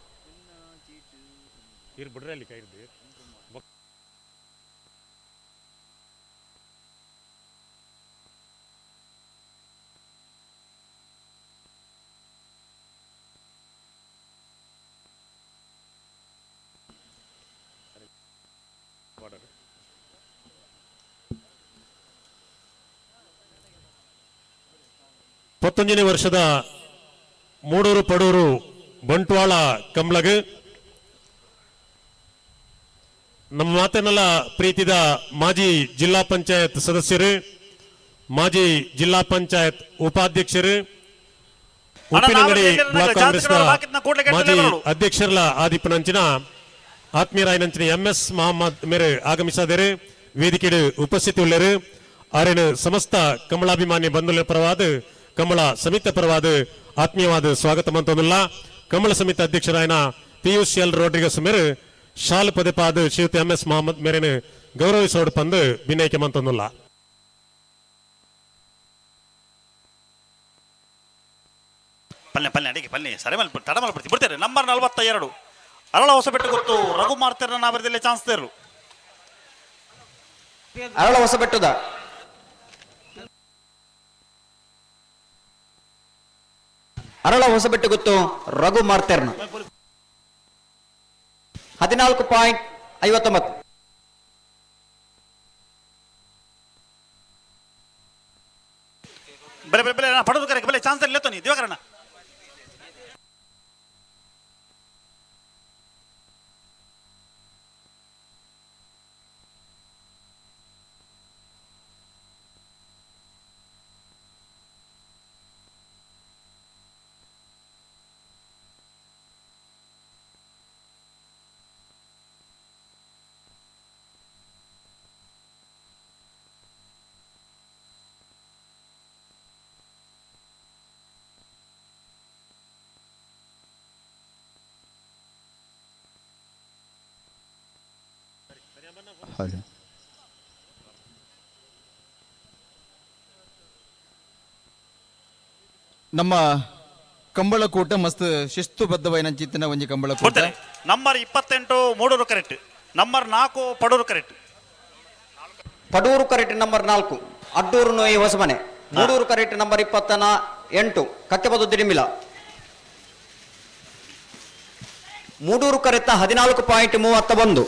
21ನೇ ವರ್ಷದ ಮೂಡೂರು ಪಡೂರು ಬಂಟ್ವಾಳ ಕಮ್ಲಗ್ ನಮ್ಮ ಮಾತನ್ನೆಲ್ಲ ಪ್ರೀತಿದ ಮಾಜಿ ಜಿಲ್ಲಾ ಪಂಚಾಯತ್ ಸದಸ್ಯರು ಮಾಜಿ ಜಿಲ್ಲಾ ಪಂಚಾಯತ್ ಉಪಾಧ್ಯಕ್ಷರು ಉಪ್ಪಿನಂಗಡಿ ಬ್ಲಾಕ್ ಕಾಂಗ್ರೆಸ್ನ ಮಾಜಿ ಅಧ್ಯಕ್ಷರಲ ಆದಿಪನಂಚಿನ ಆತ್ಮೀಯರಾಯನಂಚಿನ MS ಮೊಹಮ್ಮದ್ ಮೇರೆ ಆಗಮಿಸಿದರೆ ವೇದಿಕೆಗೆ ಉಪಸ್ಥಿತಿ ಉಳ್ಳರು ಆರೇನು ಸಮಸ್ತ ಕಮಲಾಭಿಮಾನಿ ಬಂಧುಗಳ ಪರವಾದ ಕಮಲ ಸಮಿತಿ ಪರವಾದ ಆತ್ಮೀಯವಾದ ಸ್ವಾಗತ ಮಂತೊಂದುಲ್ಲ ಕಮಲ ಸಮಿತಿ ಅಧ್ಯಕ್ಷರಾಯನ PUCL ರೋಡ್ರಿಗಸ್ ಮೇರೆ ಶಾಲ್ ಪದಪಾದ ಶ್ರೀಯುತ MS ಮೊಹಮ್ಮದ್ ಮೇರೆನು ಗೌರವಿಸೋಡು ಪಂದು ಭಿನ್ನೈಕೆ ಮಂತೊಂದುಲ್ಲ ಪಲ್ಲೆ ಅಡಿಗೆ ಪಲ್ಲೆ ಸರಿ ಮಲ್ ತಡ ಮಲ್ಬಿಡ್ತೀವಿ ಬಿಡ್ತಾರೆ ನಂಬರ್ 42 ಅರಳ ಹೊಸಬೆಟ್ಟು ಗೊತ್ತು ರಘು ಮಾರ್ತಾರ ನಾವರದಲ್ಲಿ ಚಾನ್ಸ್ ತೇರು ಅರಳ ಹೊಸಬೆಟ್ಟುದ ಅರಳ ಹೊಸಬೆಟ್ಟು ಗೊತ್ತು ರಘು ಮಾರ್ತೆರ್ನ 14.59. ಬೆಲೆ ಬೆಲೆ ಬೆಲೆ ಪಡೋದು ಕರೆಕ್ಟ್ ಬೆಲೆ ಚಾನ್ಸ್ ಇಲ್ಲ ನೀ ದಿವಾಕರಣ ನಮ್ಮ ಕಂಬಳಕೂಟ ಮಸ್ತ್ ಶಿಸ್ತುಬದ್ಧವೈನಂಚಿತ್ತಿನ ಒಂಜಿ ಕಂಬಳಕೂಟ ಕೊಡ್ತಾರೆ ನಂಬರ್ 28 ಮೂಡೂರು ಕರೆಕ್ಟ್ ನಂಬರ್ 4 ಪಡೂರು ಕರೆಕ್ಟ್ ಪಡೂರು ಕರೆಕ್ಟ್ ನಂಬರ್ 4 ಅಡ್ಡೂರು ನೋಯಿ ಹೊಸಮನೆ. ಮೂಡೂರು ಕರೆಕ್ಟ್ ನಂಬರ್ 28 ಕಕ್ಕೆಬದು ದಿಡಿಮಿಲ. ಮೂಡೂರು ಕರೆತ 14.31,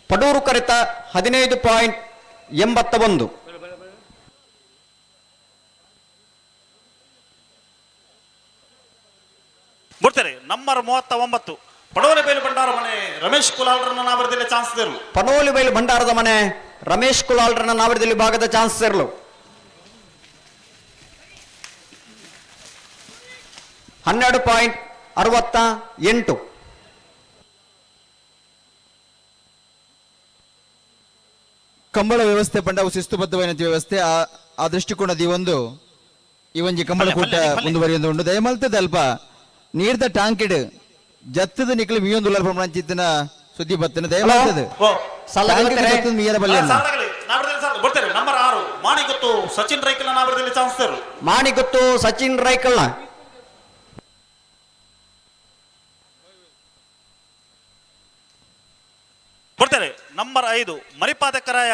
ಪಡೂರು ಕರೆತ 15.81. ಬಿಡ್ತಾರೆ ನಂಬರ್ 39 ಪಡೋಲಿ ಬೈಲು ಭಂಡಾರ ಮನೆ ರಮೇಶ್ ಕುಲಾಲ್ರನ್ನ ನಾವರದಲ್ಲಿ ಚಾನ್ಸ್ ಇರಲು. ಪನೋಲಿ ಬೈಲು ಭಂಡಾರದ ಮನೆ ರಮೇಶ್ ಕುಲಾಲ್ರನ್ನ ನಾವರದಲ್ಲಿ ಭಾಗದ ಚಾನ್ಸ್ ಇರಲು. 12.68. ಕಂಬಳ ವ್ಯವಸ್ಥೆ ಪಂಡ ಶಿಸ್ತುಬದ್ಧವೈನ ವ್ಯವಸ್ಥೆ ಆ ದೃಷ್ಟಿಕೋನದ ಈ ಒಂಜಿ ಕಂಬಳಕೂಟ ಮುಂದುವರಿಯುವುದು ದಯಮಲ್ತದ ಅಲ್ಪ ನೀರ್ದ ಟಾಂಕಿಡ್ ಜತ್ತದ ನಿಕ್ಲು ಮೀಯೊಂದು ಪ್ರಮಾಣಿನ ಸುದ್ದಿ ಬತ್ತನ ದಯಮಲ್ತದ ಮೀಯರ ಬಲ್ಲ ಬಿಡ್ತಾರೆ ನಂಬರ್ 6 ಮಾಣಿಗೊತ್ತು ಸಚಿನ್ ರೈಕಲ್ ನಾವರದಲ್ಲಿ ಚಾನ್ಸ್ ಇರಲು. ಮಾಣಿಗೊತ್ತು ಸಚಿನ್ ರೈಕಲ್ನ ಬಿಡ್ತಾರೆ ನಂಬರ್ 5 ಮರಿಪಾದಕರಾಯ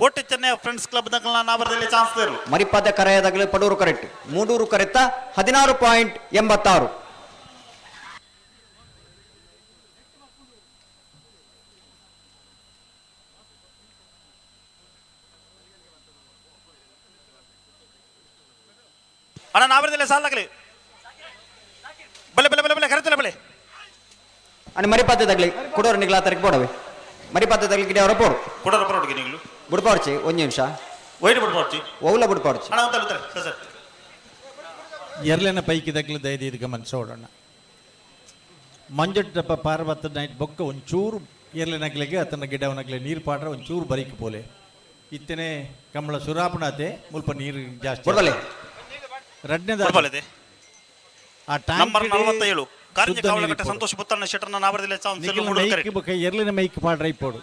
ಕೋಟೆ ಚೆನ್ನೈ ಫ್ರೆಂಡ್ಸ್ ಕ್ಲಬ್ ನಾವರದಲ್ಲಿ ಚಾನ್ಸ್ ಇರಲು. ಮರಿಪಾದ ಕರೆಯದಾಗಲೇ ಪಡೂರು ಕರೆಕ್ಟ್. ಮೂಡೂರು ಕರೆತ 16.86. ಅಣ್ಣ ನಾವರದಲ್ಲಿ ಸಾಲಾಗಲಿ ಬಲೆ ಬಲೆ ಬಲೆ ಬಲೆ ಕರೆತಲ್ಲ ಬಲೆ అని మరిపద్ధతి కుడోరు నిగలా తరికి పోడవి మరిపద్ధతి గిడ ఎవరో పోడు ಕೊಡೋರ ಪರೋಡಿಗೆ ನೀಗಲು ಬುಡ್ಪಾಡ್ಚಿ ಒಂದು ನಿಮಿಷ ವೈಟ್ ಬಿಡ್ಬಾರ್ಚಿ ಓಲ ಬುಡ್ಪಾಡ್ಚಿ ಅಣ್ಣ ಅಂತ ಸರ್ ಎರ್ಲೆನ ಪೈಕಿ ತಗ್ಲು ದಯದೀದ ಗಮನಿಸೋಡಣ ಮಂಜಟ್ಟಪ್ಪ ಪಾರ್ವತ ನೈಟ್ ಬೊಕ್ಕ ಒಂಚೂರು ಎರ್ಲೆನಗ್ಲಿಗೆ ಅತನ ಗಿಡವನಗ್ಲೆ ನೀರು ಪಾಡ್ರೆ ಒಂಚೂರು ಬರೀಕ್ ಪೋಲೆ ಇತ್ತನೆ ಕಮಲ ಸುರಾಪಣತೆ ಮುಲ್ಪ ನೀರು ಜಾಸ್ತಿ ಬುಡ್ಬಲೆ ರಡ್ನೆದ ಬುಡ್ಬಲೆದೆ ಆ ನಂಬರ್ 47 ಕಾರ್ಯ ಕಾವಲಗಟ್ಟ ಸಂತೋಷ ಪುತ್ತಣ್ಣ ಶೆಟ್ಟರ್ನ ನಾವರದಲ್ಲಿ ಚಾನ್ಸ್ ಇರಲು. ಮೂಡೂರು ಕರೆಕ್ಟ್ ಬೊಕ್ಕ ಎರ್ಲೆನ ಮೈಕ್ ಪಾಡ್ರೆ ಇಪ್ಪೋಡು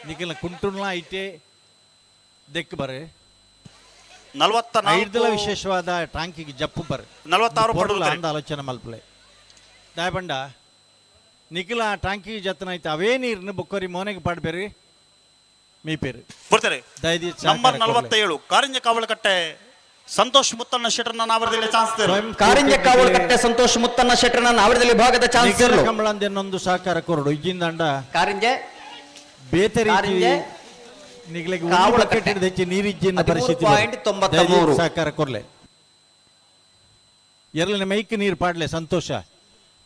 ನಿಖಿಲ ಕುಂಟುಣ್ಲ ಐಟೆ ದೆಕ್ ಬರೆ 44 ವಿಶೇಷವಾದ ಟಾಂಕಿಗೆ ಜಪ್ಪು ಬರ್ 46 ಪಡೂರು ಅಂದ ಆಲೋಚನೆ ಮಲ್ಪಲೆ ದಾಯಬಂಡ ನಿಖಿಲ ಟಾಂಕಿ ಜತನ ಐತೆ ಅವೇ ನೀರ್ನ ಬೊಕ್ಕರಿ ಮೋನೆಗೆ ಪಾಡ್ಬೇರಿ ಮೀ ಪೇರು ಬಿಡ್ತಾರೆ ದಯದಿ ನಂಬರ್ 47 ಕಾರಿಂಜ ಕಾವಲಕಟ್ಟೆ ಸಂತೋಷ್ ಮುತ್ತಣ್ಣ ಶೆಟ್ಟರ್ನ ನಾವರದಲ್ಲಿ ಚಾನ್ಸ್ ಇರಲು. ಕಾರಿಂಜ ಕಾವಲಕಟ್ಟೆ ಸಂತೋಷ್ ಮುತ್ತಣ್ಣ ಶೆಟ್ಟರ್ನ ನಾವರದಲ್ಲಿ ಭಾಗದ ಚಾನ್ಸ್ ಇರಲು. ಕಮಲಂದೆನ್ನೊಂದು ಸಹಕಾರ ಕೊರಡು ಇಜ್ಜಿಂದಂಡ ಕಾರಿಂಜೆ ಬೇತೆ ರೀತಿ ನಿಗ್ಲಿಗೆ ಕಾವಲಕಟ್ಟೆ ಹೆಚ್ಚು ನೀರಿಜ್ಜಿನ ಪರಿಸ್ಥಿತಿ 13.93 ಸಹಕಾರ ಕೊರ್ಲೆ ಎರ್ಲಿನ ಮೈಕ್ ನೀರು ಪಾಡ್ಲೆ ಸಂತೋಷ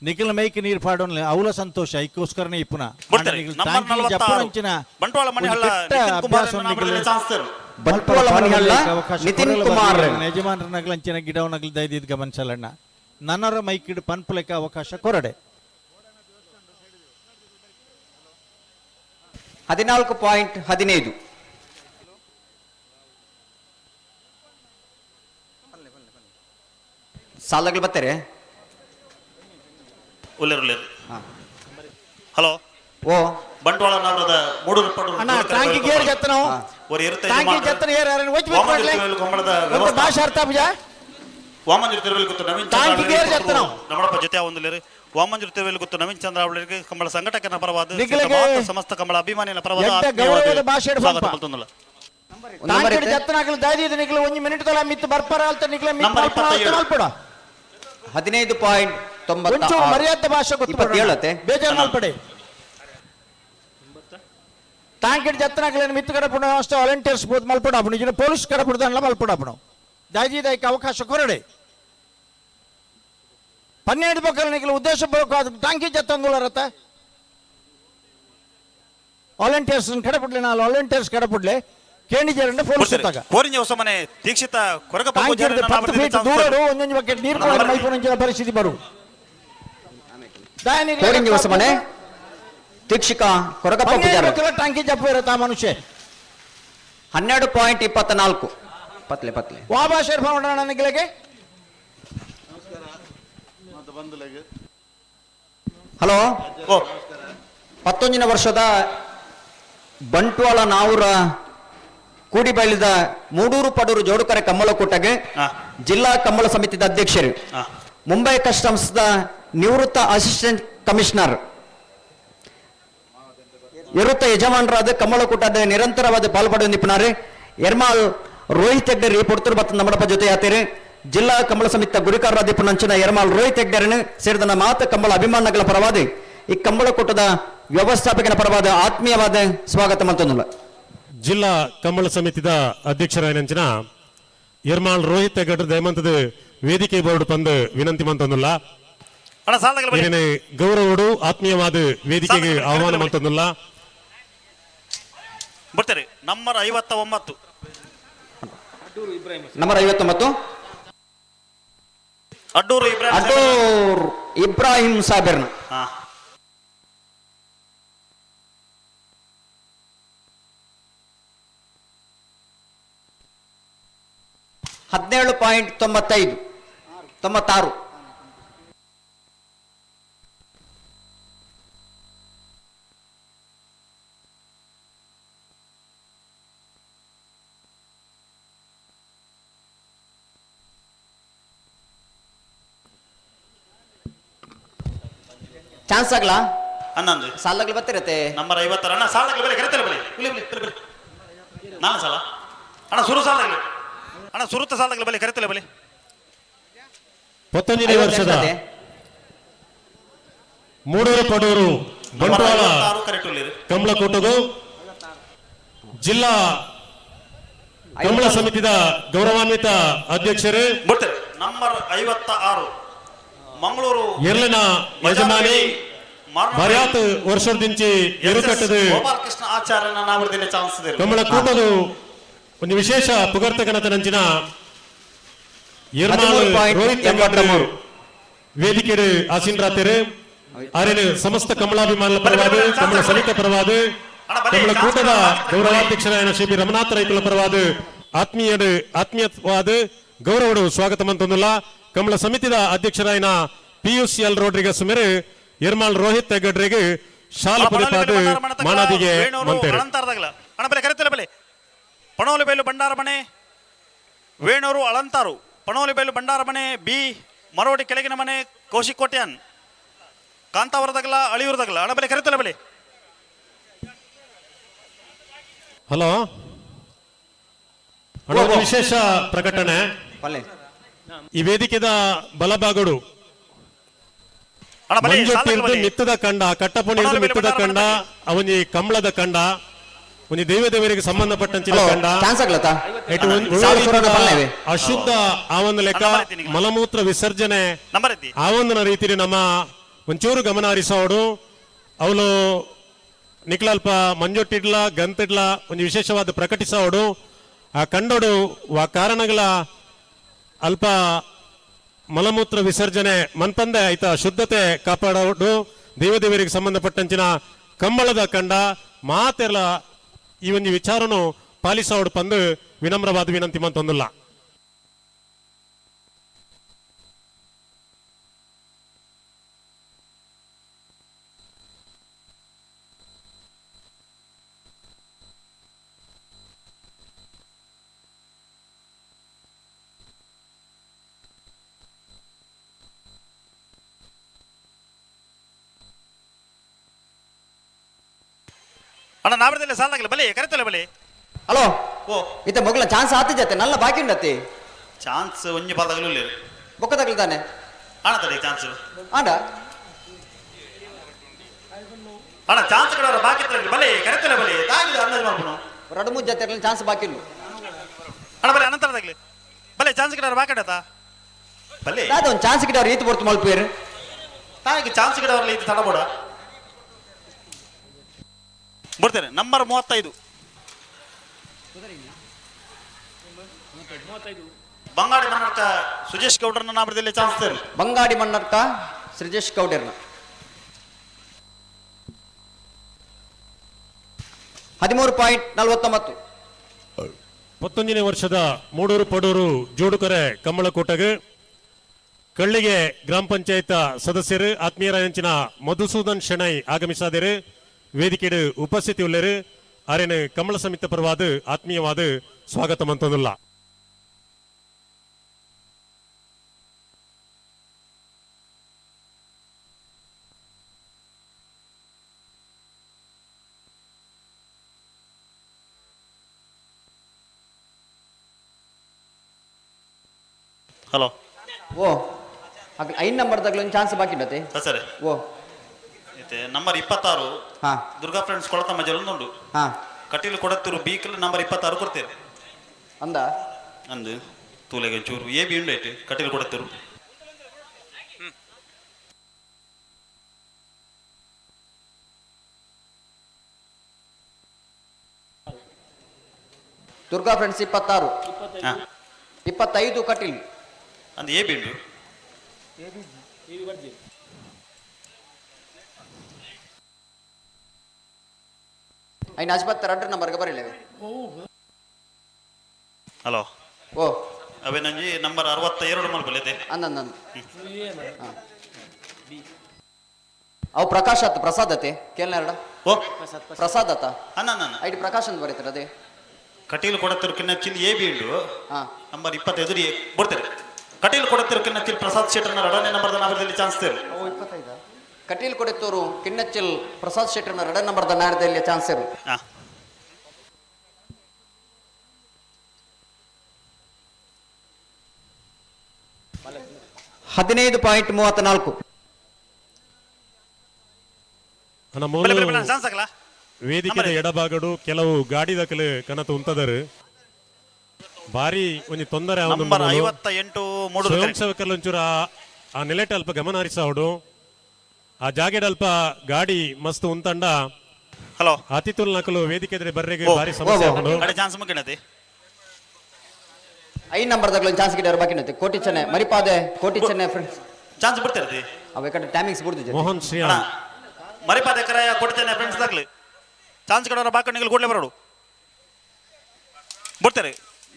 ನಿಖಿಲ ಮೈಕ್ ನೀರು ಪಾಡೋನ್ಲೆ ಅವಲ ಸಂತೋಷ ಐಕೋಸ್ಕರನೇ ಇಪ್ಪುನ ಬಂಟ್ವಾಳ ಮನೆಹಳ್ಳ ನಿತಿನ್ ಕುಮಾರ್ ನಾವರದಲ್ಲಿ ಚಾನ್ಸ್ ಇರಲು. ಬಂಟ್ವಾಳ ಮನೆಹಳ್ಳ ನಿತಿನ್ ಕುಮಾರ್ ಯಜಮಾನರ ನಗಲಂಚಿನ ಗಿಡವನಗಲ್ ದೈದಿದ್ ಗಮನಿಸಲಣ್ಣ ನನ್ನರ ಮೈಕಿಡ್ ಪನ್ಪುಲೆಕ್ಕ ಅವಕಾಶ ಕೊರಡೆ 14.15. ಸಾಲಗಳು ಬರ್ತಾರೆ ಉಲ್ಲೇರು ಹಲೋ ಓ ಬಂಟ್ವಾಳ ನಗರದ ಮೂಡೂರು ಪಡೂರು ಅಣ್ಣ ಟಾಂಕಿ ಗೇರ್ ಜತ್ತನೋ ஒரு இருத்த ಟಾಂಕಿ ಜತ್ತನ ಏರ್ ಯಾರನ್ನ ಒಚ್ಚ ಬಿಟ್ಟು ಮಾಡ್ಲೆ ಕಂಬಳದ ಒಂದು ಭಾಷೆ ಅರ್ಥ ಬಜಾ ವಾಮಂಜೂರು ತಿರುವೆಲ್ ಗೊತ್ತು ನವೀನ್ ಟಾಂಕಿ ಗೇರ್ ಜತ್ತನೋ ನಮ್ಮಪ್ಪ ಜೊತೆ ಒಂದಿಲ್ಲರಿ ವಾಮಂಜೂರು ತಿರುವೆಲ್ ಗೊತ್ತು ನವೀನ್ ಚಂದ್ರ ಅವಳಿಗೆ ಕಂಬಳ ಸಂಘಟಕನ ಪರವಾದ ನಿಖಿಲಗೆ ಸಮಸ್ತ ಕಂಬಳ ಅಭಿಮಾನಿಗಳ ಪರವಾದ ಗೌರವದ ಭಾಷೆ ಸ್ವಾಗತ ಮಲ್ತೊಂದಲ್ಲ ನಂಬರ್ ಜತ್ತನಾಗಲು ದಾದಿ ನಿಖಲ 1 ಮಿನಿಟ್ ತಲ ಮಿತ್ತು ಬರ್ಪರ ಅಂತ ನಿಖಲ ನಂಬರ್ 27. ಮಲ್ಪಡ 15.96 ಮರ್ಯಾದ ಭಾಷೆ ಗೊತ್ತು 27 ಬೇಜಾರು ಮಲ್ಪಡೆ ತಾಂಕಿಡ್ ಜತ್ತನಾಗಲು ಮಿತ್ತು ಕಡಪುಣ ಅಷ್ಟೇ ವಾಲಂಟಿಯರ್ಸ್ ಬೋದು ಮಲ್ಪಡ ಅಪ್ಪಣ ಇನ್ನು ಪೊಲೀಸ್ ಕಡಪುಡ್ದಲ್ಲ ಮಲ್ಪಡ ಅಪ್ಪಣ ದಾದಿ ದೈಕ ಅವಕಾಶ ಕೊರಡೆ 12 ಪಕ್ಕಲ ನಿಖಲ ಉದ್ದೇಶ ಬೇಕು ತಾಂಕಿ ಜತ್ತಂದುಲರತ್ತ ವಾಲಂಟಿಯರ್ಸ್ ಕಡಪುಡ್ಲೆ ನಾಲ್ ವಾಲಂಟಿಯರ್ಸ್ ಕಡಪುಡ್ಲೆ ಕೇಣಿಜರನ್ನ ಪೊಲೀಸ್ ತಗ ಕೋರಿಂಜ ಹೊಸಮನೆ ದೀಕ್ಷಿತ ಕೊರಗಪ್ಪ ಪೂಜಾರಿ ತಾಂಕಿಡ್ 10 ಫೀಟ್ ದೂರಡು ಒಂದೊಂದು ಬಕೆಟ್ ನೀರು ಕೊಡ ಮೈಪುನಂಚಿನ ಪರಿಸ್ಥಿತಿ ಬರು ಕೋರಿಂಜ ಹೊಸಮನೆ ದೀಕ್ಷಿಕ ಕೊರಗಪ್ಪ ಪೂಜಾರಿ ಟಾಂಕಿ ಜಪ್ಪು ಇರತ್ತ ಮನುಷ್ಯ 12.24 ಪತ್ಲೆ ವಾಬಾಶೇರ್ ಭವನ ನನಗೆ ಹಲೋ 11 ವರ್ಷದ ಬಂಟ್ವಾಳ ನಾವೂರ ಕೂಡಿ ಬೆಳೆದ ಮೂಡೂರು ಪಡೂರು ಜೋಡುಕರೆ ಕಮ್ಮಳಕೂಟಗೆ ಜಿಲ್ಲಾ ಕಮ್ಮಳ ಸಮಿತಿದ ಅಧ್ಯಕ್ಷರು ಮುಂಬೈ ಕಸ್ಟಮ್ಸ್ದ ನಿವೃತ್ತ ಅಸಿಸ್ಟೆಂಟ್ ಕಮಿಷನರ್ ಇರುತ್ತ ಯಜಮಾನರಾದ ಕಮ್ಮಳಕೂಟದ ನಿರಂತರವಾದ ಪಾಲ್ಪಡುವಂದಿಪ್ಪನಾರೆ ಎರ್ಮಾಳ್ ರೋಹಿತ್ ಹೆಗ್ಡರ್ ಈ ಪುಡ್ತರು ಬತ್ತ ನಮ್ಮಡಪ್ಪ ಜೊತೆ ಯಾತಿರು ಜಿಲ್ಲಾ ಕಮ್ಮಳ ಸಮಿತಿಯ ಗುರಿಕಾರರಾದಿಪ್ಪ ನಂಚಿನ ಎರ್ಮಾಳ್ ರೋಹಿತ್ ಹೆಗ್ಡರ್ನು ಸೇರಿದ ಮಾತ ಕಂಬಳ ಅಭಿಮಾನಗಳ ಪರವಾದ ಈ ಕಂಬಳಕೂಟದ ವ್ಯವಸ್ಥಾಪಕನ ಪರವಾದ ಆತ್ಮೀಯವಾದ ಸ್ವಾಗತ ಮಂತೊಂದುಲ್ಲ ಜಿಲ್ಲಾ ಕಂಬಳ ಸಮಿತಿದ ಅಧ್ಯಕ್ಷರಾಯನಂಚಿನ ಎರ್ಮಾಳ್ ರೋಹಿತ್ ಹೆಗ್ಗಡ್ರ ದಯಮಂತದ ವೇದಿಕೆ ಬೋರ್ಡ್ ಪಂದು ವಿನಂತಿ ಮಂತೊಂದುಲ್ಲ ಏನೇ ಗೌರವಡು ಆತ್ಮೀಯವಾದ ವೇದಿಕೆಗೆ ಆಹ್ವಾನ ಮಂತೊಂದುಲ್ಲ ಬರ್ತಾರೆ ನಂಬರ್ 59 ನಂಬರ್ 59 ಅಡ್ಡೂರು ಇಬ್ರಾಹಿಂ ಸಾಬೆರ್ನ 17.96 ಚಾನ್ಸ್ ಆಗ್ಲಾ ಹನ್ನೊಂದು ಸಾಲಾಗ್ಲಿ ಬರ್ತಿರತ್ತೆ ನಂಬರ್ 50 ಅಣ್ಣ ಸಾಲಾಗ್ಲಿ ಬೆಲೆ ಕರೆತಲ್ಲ ಬೆಲೆ ನಾನು ಸಾಲ ಅಣ್ಣ ಸುರು ಸಾಲಾಗ್ಲಿ ಅಣ್ಣ ಸುರುತ್ತ ಸಾಲಾಗ್ಲಿ ಬೆಲೆ ಕರೆತಲ್ಲ ಬೆಲೆ 19ನೇ ವರ್ಷದ ಮೂಡೂರು ಪಡೂರು ಬಂಟ್ವಾಳ ಕಮಲಕೂಟದು ಜಿಲ್ಲಾ ಕಂಬಳ ಸಮಿತಿದ ಗೌರವಾನ್ವಿತ ಅಧ್ಯಕ್ಷರೇ ನಂಬರ್ 56 ಮಂಗಳೂರು ಎರ್ಲಿನ ಯಜಮಾನಿ ಮರ್ಯಾತ್ ವರ್ಷದಿಂಚಿ ಎರುಕಟ್ಟದು ಗೋಪಾಲಕೃಷ್ಣ ಆಚಾರ್ಯನ ನಾಮದಲ್ಲಿ ಚಾನ್ಸ್ ಇದೆ ಕಂಬಳ ಕೂಟದು ಒಂದು ವಿಶೇಷ ಪುಗರ್ತಕನತ ನಂಚಿನ ಎರ್ಮಾಳ್ ರೋಹಿತ್ ಹೆಗ್ಗಡ್ರ ವೇದಿಕೆ ಆಸೀನರಾತೆರು ಆರೇನು ಸಮಸ್ತ ಕಮಲಾಭಿಮಾನ ಪರವಾದ ಕಮಲ ಸಮಿತಿ ಪರವಾದ ಕಮಲ ಕೂಟದ ಗೌರವಾಧ್ಯಕ್ಷರಾಯನ ಶ್ರೀ ರಮನಾಥ ರೈತುಲ ಪರವಾದ ಆತ್ಮೀಯವಾದ ಗೌರವಡು ಸ್ವಾಗತ ಮಂತೊಂದುಲ್ಲ ಕಮಲ ಸಮಿತಿದ ಅಧ್ಯಕ್ಷರಾಯನ PUCL ರೋಡ್ರಿಗಸ್ ಮೇರೆ ಎರ್ಮಾಳ್ ರೋಹಿತ್ ಹೆಗ್ಗಡ್ರಿಗೆ ಶಾಲ ಪದಪಾದ ಮಾನಾದಿಗೆ ಮಂತೇರು ಅಣ್ಣ ಬೆಲೆ ಕರೆತಲ್ಲ ಬೆಲೆ ಪಣೋಲಿ ಬೈಲು ಬಂಡಾರ ಮನೆ ವೇಣೂರು ಅಳಂತಾರು ಪಣೋಲಿ ಬೈಲು ಬಂಡಾರ ಮನೆ ಬಿ ಮರೋಡಿ ಕೆಳಗಿನ ಮನೆ ಕೌಶಿಕೋಟ್ಯಾನ್ ಕಾಂತಾವರದಾಗಲ ಅಳಿಯೂರದಾಗಲ ಅಣ್ಣ ಬೆಲೆ ಕರೆತಲ್ಲ ಬೆಲೆ ಹಲೋ ವಿಶೇಷ ಪ್ರಕಟಣೆ ಈ ವೇದಿಕೆದ ಬಲಭಾಗಡು ಮಂಜೊಟ್ಟಿರ್ದು ಮಿತ್ತದ ಕಂಡ ಕಟ್ಟಪುಣಿರ್ದು ಮಿತ್ತದ ಕಂಡ ಅವನಿ ಕಂಬಳದ ಕಂಡ ಒಂದು ದೇವರಿಗೆ ಸಂಬಂಧಪಟ್ಟಂಚಿನ ಕಂಡ ಅಶುದ್ಧ ಆವೊಂದು ಲೆಕ್ಕ ಮಲಮೂತ್ರ ವಿಸರ್ಜನೆ ಆವೊಂದನ ರೀತಿಯಲ್ಲಿ ನಮ್ಮ ಒಂಚೂರು ಗಮನ ಹರಿಸೋಡು ಅವಳು ನಿಕ್ಲಲ್ಪ ಮಂಜೊಟ್ಟಿಡ್ಲ ಗಂತಿಡ್ಲ ಒಂದು ವಿಶೇಷವಾದ ಪ್ರಕಟಿಸೋಡು ಆ ಕಂಡೋಡು ಆ ಕಾರಣಗಳ ಅಲ್ಪ ಮಲಮೂತ್ರ ವಿಸರ್ಜನೆ ಮನ್ಪಂದೆ ಆಯ್ತಾ ಶುದ್ಧತೆ ಕಾಪಾಡೋಡು ದೇವರಿಗೆ ಸಂಬಂಧಪಟ್ಟಂಚಿನ ಕಂಬಳದ ಕಂಡ ಮಾತೆಲ್ಲ ಈ ಒಂದು ವಿಚಾರನು ಪಾಲಿಸೋಡು ಪಂದು ವಿನಮ್ರವಾದ ವಿನಂತಿ ಮಂತೊಂದುಲ್ಲ ಅಣ್ಣ ನಾವರದಲ್ಲಿ ಸಾಲಾಗಲ್ಲ ಬಲೆ ಕರೆತಲ್ಲ ಬಲೆ ಹಲೋ ಓ ಇತ್ತ ಮೊಗ್ಲ ಚಾನ್ಸ್ ಆತಿ ಜತೆ ನಲ್ಲ ಬಾಕಿ ಉಂಡತಿ ಚಾನ್ಸ್ ಒಂಜಿ ಪಾದಗಳು ಬೊಕ್ಕ ತಗಲ್ತಾನೆ ಅಣ್ಣ ತಡಿ ಚಾನ್ಸ್ ಆಂಡ ಅಣ್ಣ ಚಾನ್ಸ್ ಕಡೆ ಬಾಕಿ ಬಲೆ ಕರೆತಲೆ ಬಲೆ ತಾಗಿದೆ ಅಂದಾಜು ಮಾಡ್ಕೊನು ಎರಡು ಮೂರು ಜೊತೆ ಚಾನ್ಸ್ ಬಾಕಿ ಇಲ್ಲ ಅಣ್ಣ ಬಲೆ ಅನಂತರ ತಗಲಿ ಬಲೆ ಚಾನ್ಸ್ ಕಡೆ ಬಾಕಡತಾ ಬಲೆ ಒಂದು ಚಾನ್ಸ್ ಗಿಡ ರೀತಿ ಬರ್ತು ಮಲ್ಪೇರು ತಾಯಿಗೆ ಚಾನ್ಸ್ ಕಡೆ ಅವರಲ್ಲಿ ಇದು ತಡಬೋಡ ಬಿಡ್ತೇನೆ ನಂಬರ್ 35 ಬಂಗಾಡಿ ಮನ್ನರ್ಕ ಸುಜೇಶ್ ಗೌಡ್ರನ್ನ ನಾಮದಲ್ಲಿ ಚಾನ್ಸ್ ತೇರು ಬಂಗಾಡಿ ಮನ್ನರ್ಕ ಸೃಜೇಶ್ ಗೌಡರ್ನ 13.49 ಮತ್ತೊಂದನೇ ವರ್ಷದ ಮೂಡೂರು ಪಡೂರು ಜೋಡುಕರೆ ಕಮ್ಮಳಕೋಟಗೆ ಕಳ್ಳಿಗೆ ಗ್ರಾಮ ಪಂಚಾಯತ್ ಸದಸ್ಯರು ಆತ್ಮೀಯರ ಹೆಂಚಿನ ಮಧುಸೂದನ್ ಶೆಣೈ ಆಗಮಿಸಾದರು ವೇದಿಕೆಡು ಉಪಸ್ಥಿತಿ ಉಳ್ಳರು ಆರೇನು ಕಮಲ ಸಮಿತಿ ಪರವಾದ ಆತ್ಮೀಯವಾದ ಸ್ವಾಗತ ಮಂತಂದುಲ್ಲ ಹಲೋ ಓ ಹಾಗೆ 5 ನಂಬರ್ದಾಗಲೂ ಒಂದು ಚಾನ್ಸ್ ಬಾಕಿ ಉಂಡತೆ ಸರಿ ಓ ಮತ್ತೆ ನಂಬರ್ 26 ಹಾ ದುರ್ಗಾ ಫ್ರೆಂಡ್ಸ್ ಕೊಳತ ಮಜಲೊಂದುಂಡು ಹಾ ಕಟೀಲು ಕೊಡತ್ತೂರು ಬೀಕಲ್ ನಂಬರ್ 26 ಕೊಡ್ತೀರಿ ಅಂದ ಅಂದು ತೂಲೆಗೆ ಚೂರು ಎ ಬಿ ಉಂಡು ಐತೆ ಕಟೀಲು ಕೊಡತ್ತೂರು ದುರ್ಗಾ ಫ್ರೆಂಡ್ಸ್ 26 ಹಾ 25 ಕಟೀಲ್ ಅಂದು ಎ ಬಿ ಉಂಡು ಐನ 22 ನಂಬರ್ಗೆ ಬರಲಿವೆ ಹಲೋ ಓ ಅವೇ ನಂಜಿ ನಂಬರ್ 62 ಮಲ್ಪಲ್ಲಿದೆ ಅಂದಂದ ಅವು ಪ್ರಕಾಶ್ ಆತ ಪ್ರಸಾದ್ ಅತೆ ಕೇಳ್ನ ಓ ಪ್ರಸಾದ್ ಆತ ಅನ್ನ ಐಡಿ ಪ್ರಕಾಶ್ ಅಂತ ಬರೀತಾರೆ ಅದೇ ಕಟೀಲು ಕೊಡತ್ತೂರು ಕಿನ್ನಚ್ಚಿಲ್ ಎ ಬಿ ಉಂಡು ಹಾ ನಂಬರ್ 25 ಬಿಡ್ತಾರೆ ಕಟೀಲು ಕೊಡತ್ತೂರು ಕಿನ್ನಚ್ಚಿಲ್ ಪ್ರಸಾದ್ ಶೆಟ್ಟರ್ನ 2ನೇ ನಂಬರ್ದ ನಾಮದಲ್ಲಿ ಚಾನ್ಸ್ ತೇರು ಓ 25 ಕಟೀಲ್ ಕೊಡೆತ್ತೂರು ಕಿನ್ನಚ್ಚಿಲ್ ಪ್ರಸಾದ್ ಶೆಟ್ಟರ್ನ 2 ನಂಬರ್ದ ನಾಡದಲ್ಲಿ ಚಾನ್ಸ್ ಇರು ಹಾ 15.34 ಚಾನ್ಸ್ ಆಗಲ್ಲ ವೇದಿಕೆದ ಎಡಭಾಗಡು ಕೆಲವು ಗಾಡಿ ದಕ್ಕಲು ಕನತು ಉಂತದರು ಭಾರಿ ಒಂದು ತೊಂದರೆ ನಂಬರ್ 58 ಮೂಡು ಸ್ವಯಂ ಸೇವಕರ್ಲು ಒಂಚೂರು ಆ ನೆಲೆಟ್ ಅಲ್ಪ ಗಮನ ಹರಿಸಾವಡು ಆ ಜಾಗೆಡ್ ಅಲ್ಪ ಗಾಡಿ ಮಸ್ತ್ ಉಂತಂಡ ಹಲೋ ಅತಿಥುಲ್ ನಕಲು ವೇದಿಕೆ ಎದುರು ಬರ್ರೆಗೆ ಭಾರಿ ಸಮಸ್ಯೆ ಆಗೋದು ಗಾಡಿ ಚಾನ್ಸ್ ಮುಗಿನತಿ 5 ನಂಬರ್ದಾಗಲೂ ಒಂದು ಚಾನ್ಸ್ ಗಿಡ ಬಾಕಿ ಉಂಟು ಕೋಟಿ ಚೆನ್ನೈ ಮರಿಪಾದೆ ಕೋಟಿ ಚೆನ್ನೈ ಫ್ರೆಂಡ್ಸ್ ಚಾನ್ಸ್ ಬಿಡ್ತಿರ್ತಿ ಅವ ಕಡೆ ಟೈಮಿಂಗ್ಸ್ ಬಿಡ್ತಿದ್ದೆ ಮೋಹನ್ ಶ್ರೀರಾಮ್ ಮರಿಪಾದೆ ಕರ ಕೊಡ್ತೇನೆ ಫ್ರೆಂಡ್ಸ್ ದಾಗ್ಲಿ ಚಾನ್ಸ್ ಕಡೆ ಬಾಕ ನಿಗಲು ಕೂಡಲೇ ಬರೋಡು ಬಿಡ್ತಾರೆ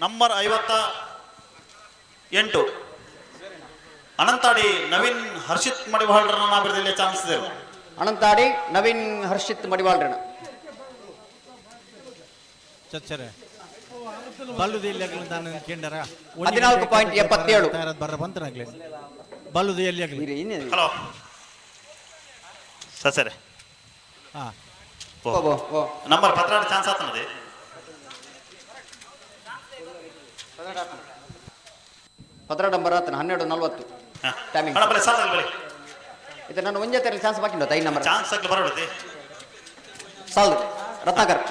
ನಂಬರ್ 58 ಅನಂತಾಡಿ ನವೀನ್ ಹರ್ಷಿತ್ ಮಡಿವಾಳ್ರನ್ನ ನಾಬಿರದಲ್ಲಿ ಚಾನ್ಸ್ ಇದೆ ಅನಂತಾಡಿ ನವೀನ್ ಹರ್ಷಿತ್ ಮಡಿವಾಳ್ರಣ ಚಚ್ಚರೆ ಬಲ್ಲುದು ಎಲ್ಲಿ ಆಗಲಿ ನಾನು ಕೇಂದ್ರ 14.77 ಬರ್ರ ಬಂತನಾಗ್ಲಿ ಬಲ್ಲುದು ಎಲ್ಲಿ ಆಗಲಿ ಹಲೋ ಸರಿ ಹಾ ನಂಬರ್ 16 ಚಾನ್ಸ್ ಆತನದೆ ನಂಬರ್ ಆತನ 12:40 ಟೈಮಿಂಗ್ ಅಣ್ಣ ಬಲೆ ಸಾಲ ಬಲೆ ಇದು ನಾನು ಒಂದೇ ತರ ಚಾನ್ಸ್ ಬಾಕಿ ಉಂಟು 5 ನಂಬರ್ ಚಾನ್ಸ್ ಆಗ್ಲಿ ಬರೋಡತಿ ಸಾಲ್ದು ರತ್ನಾಕರ್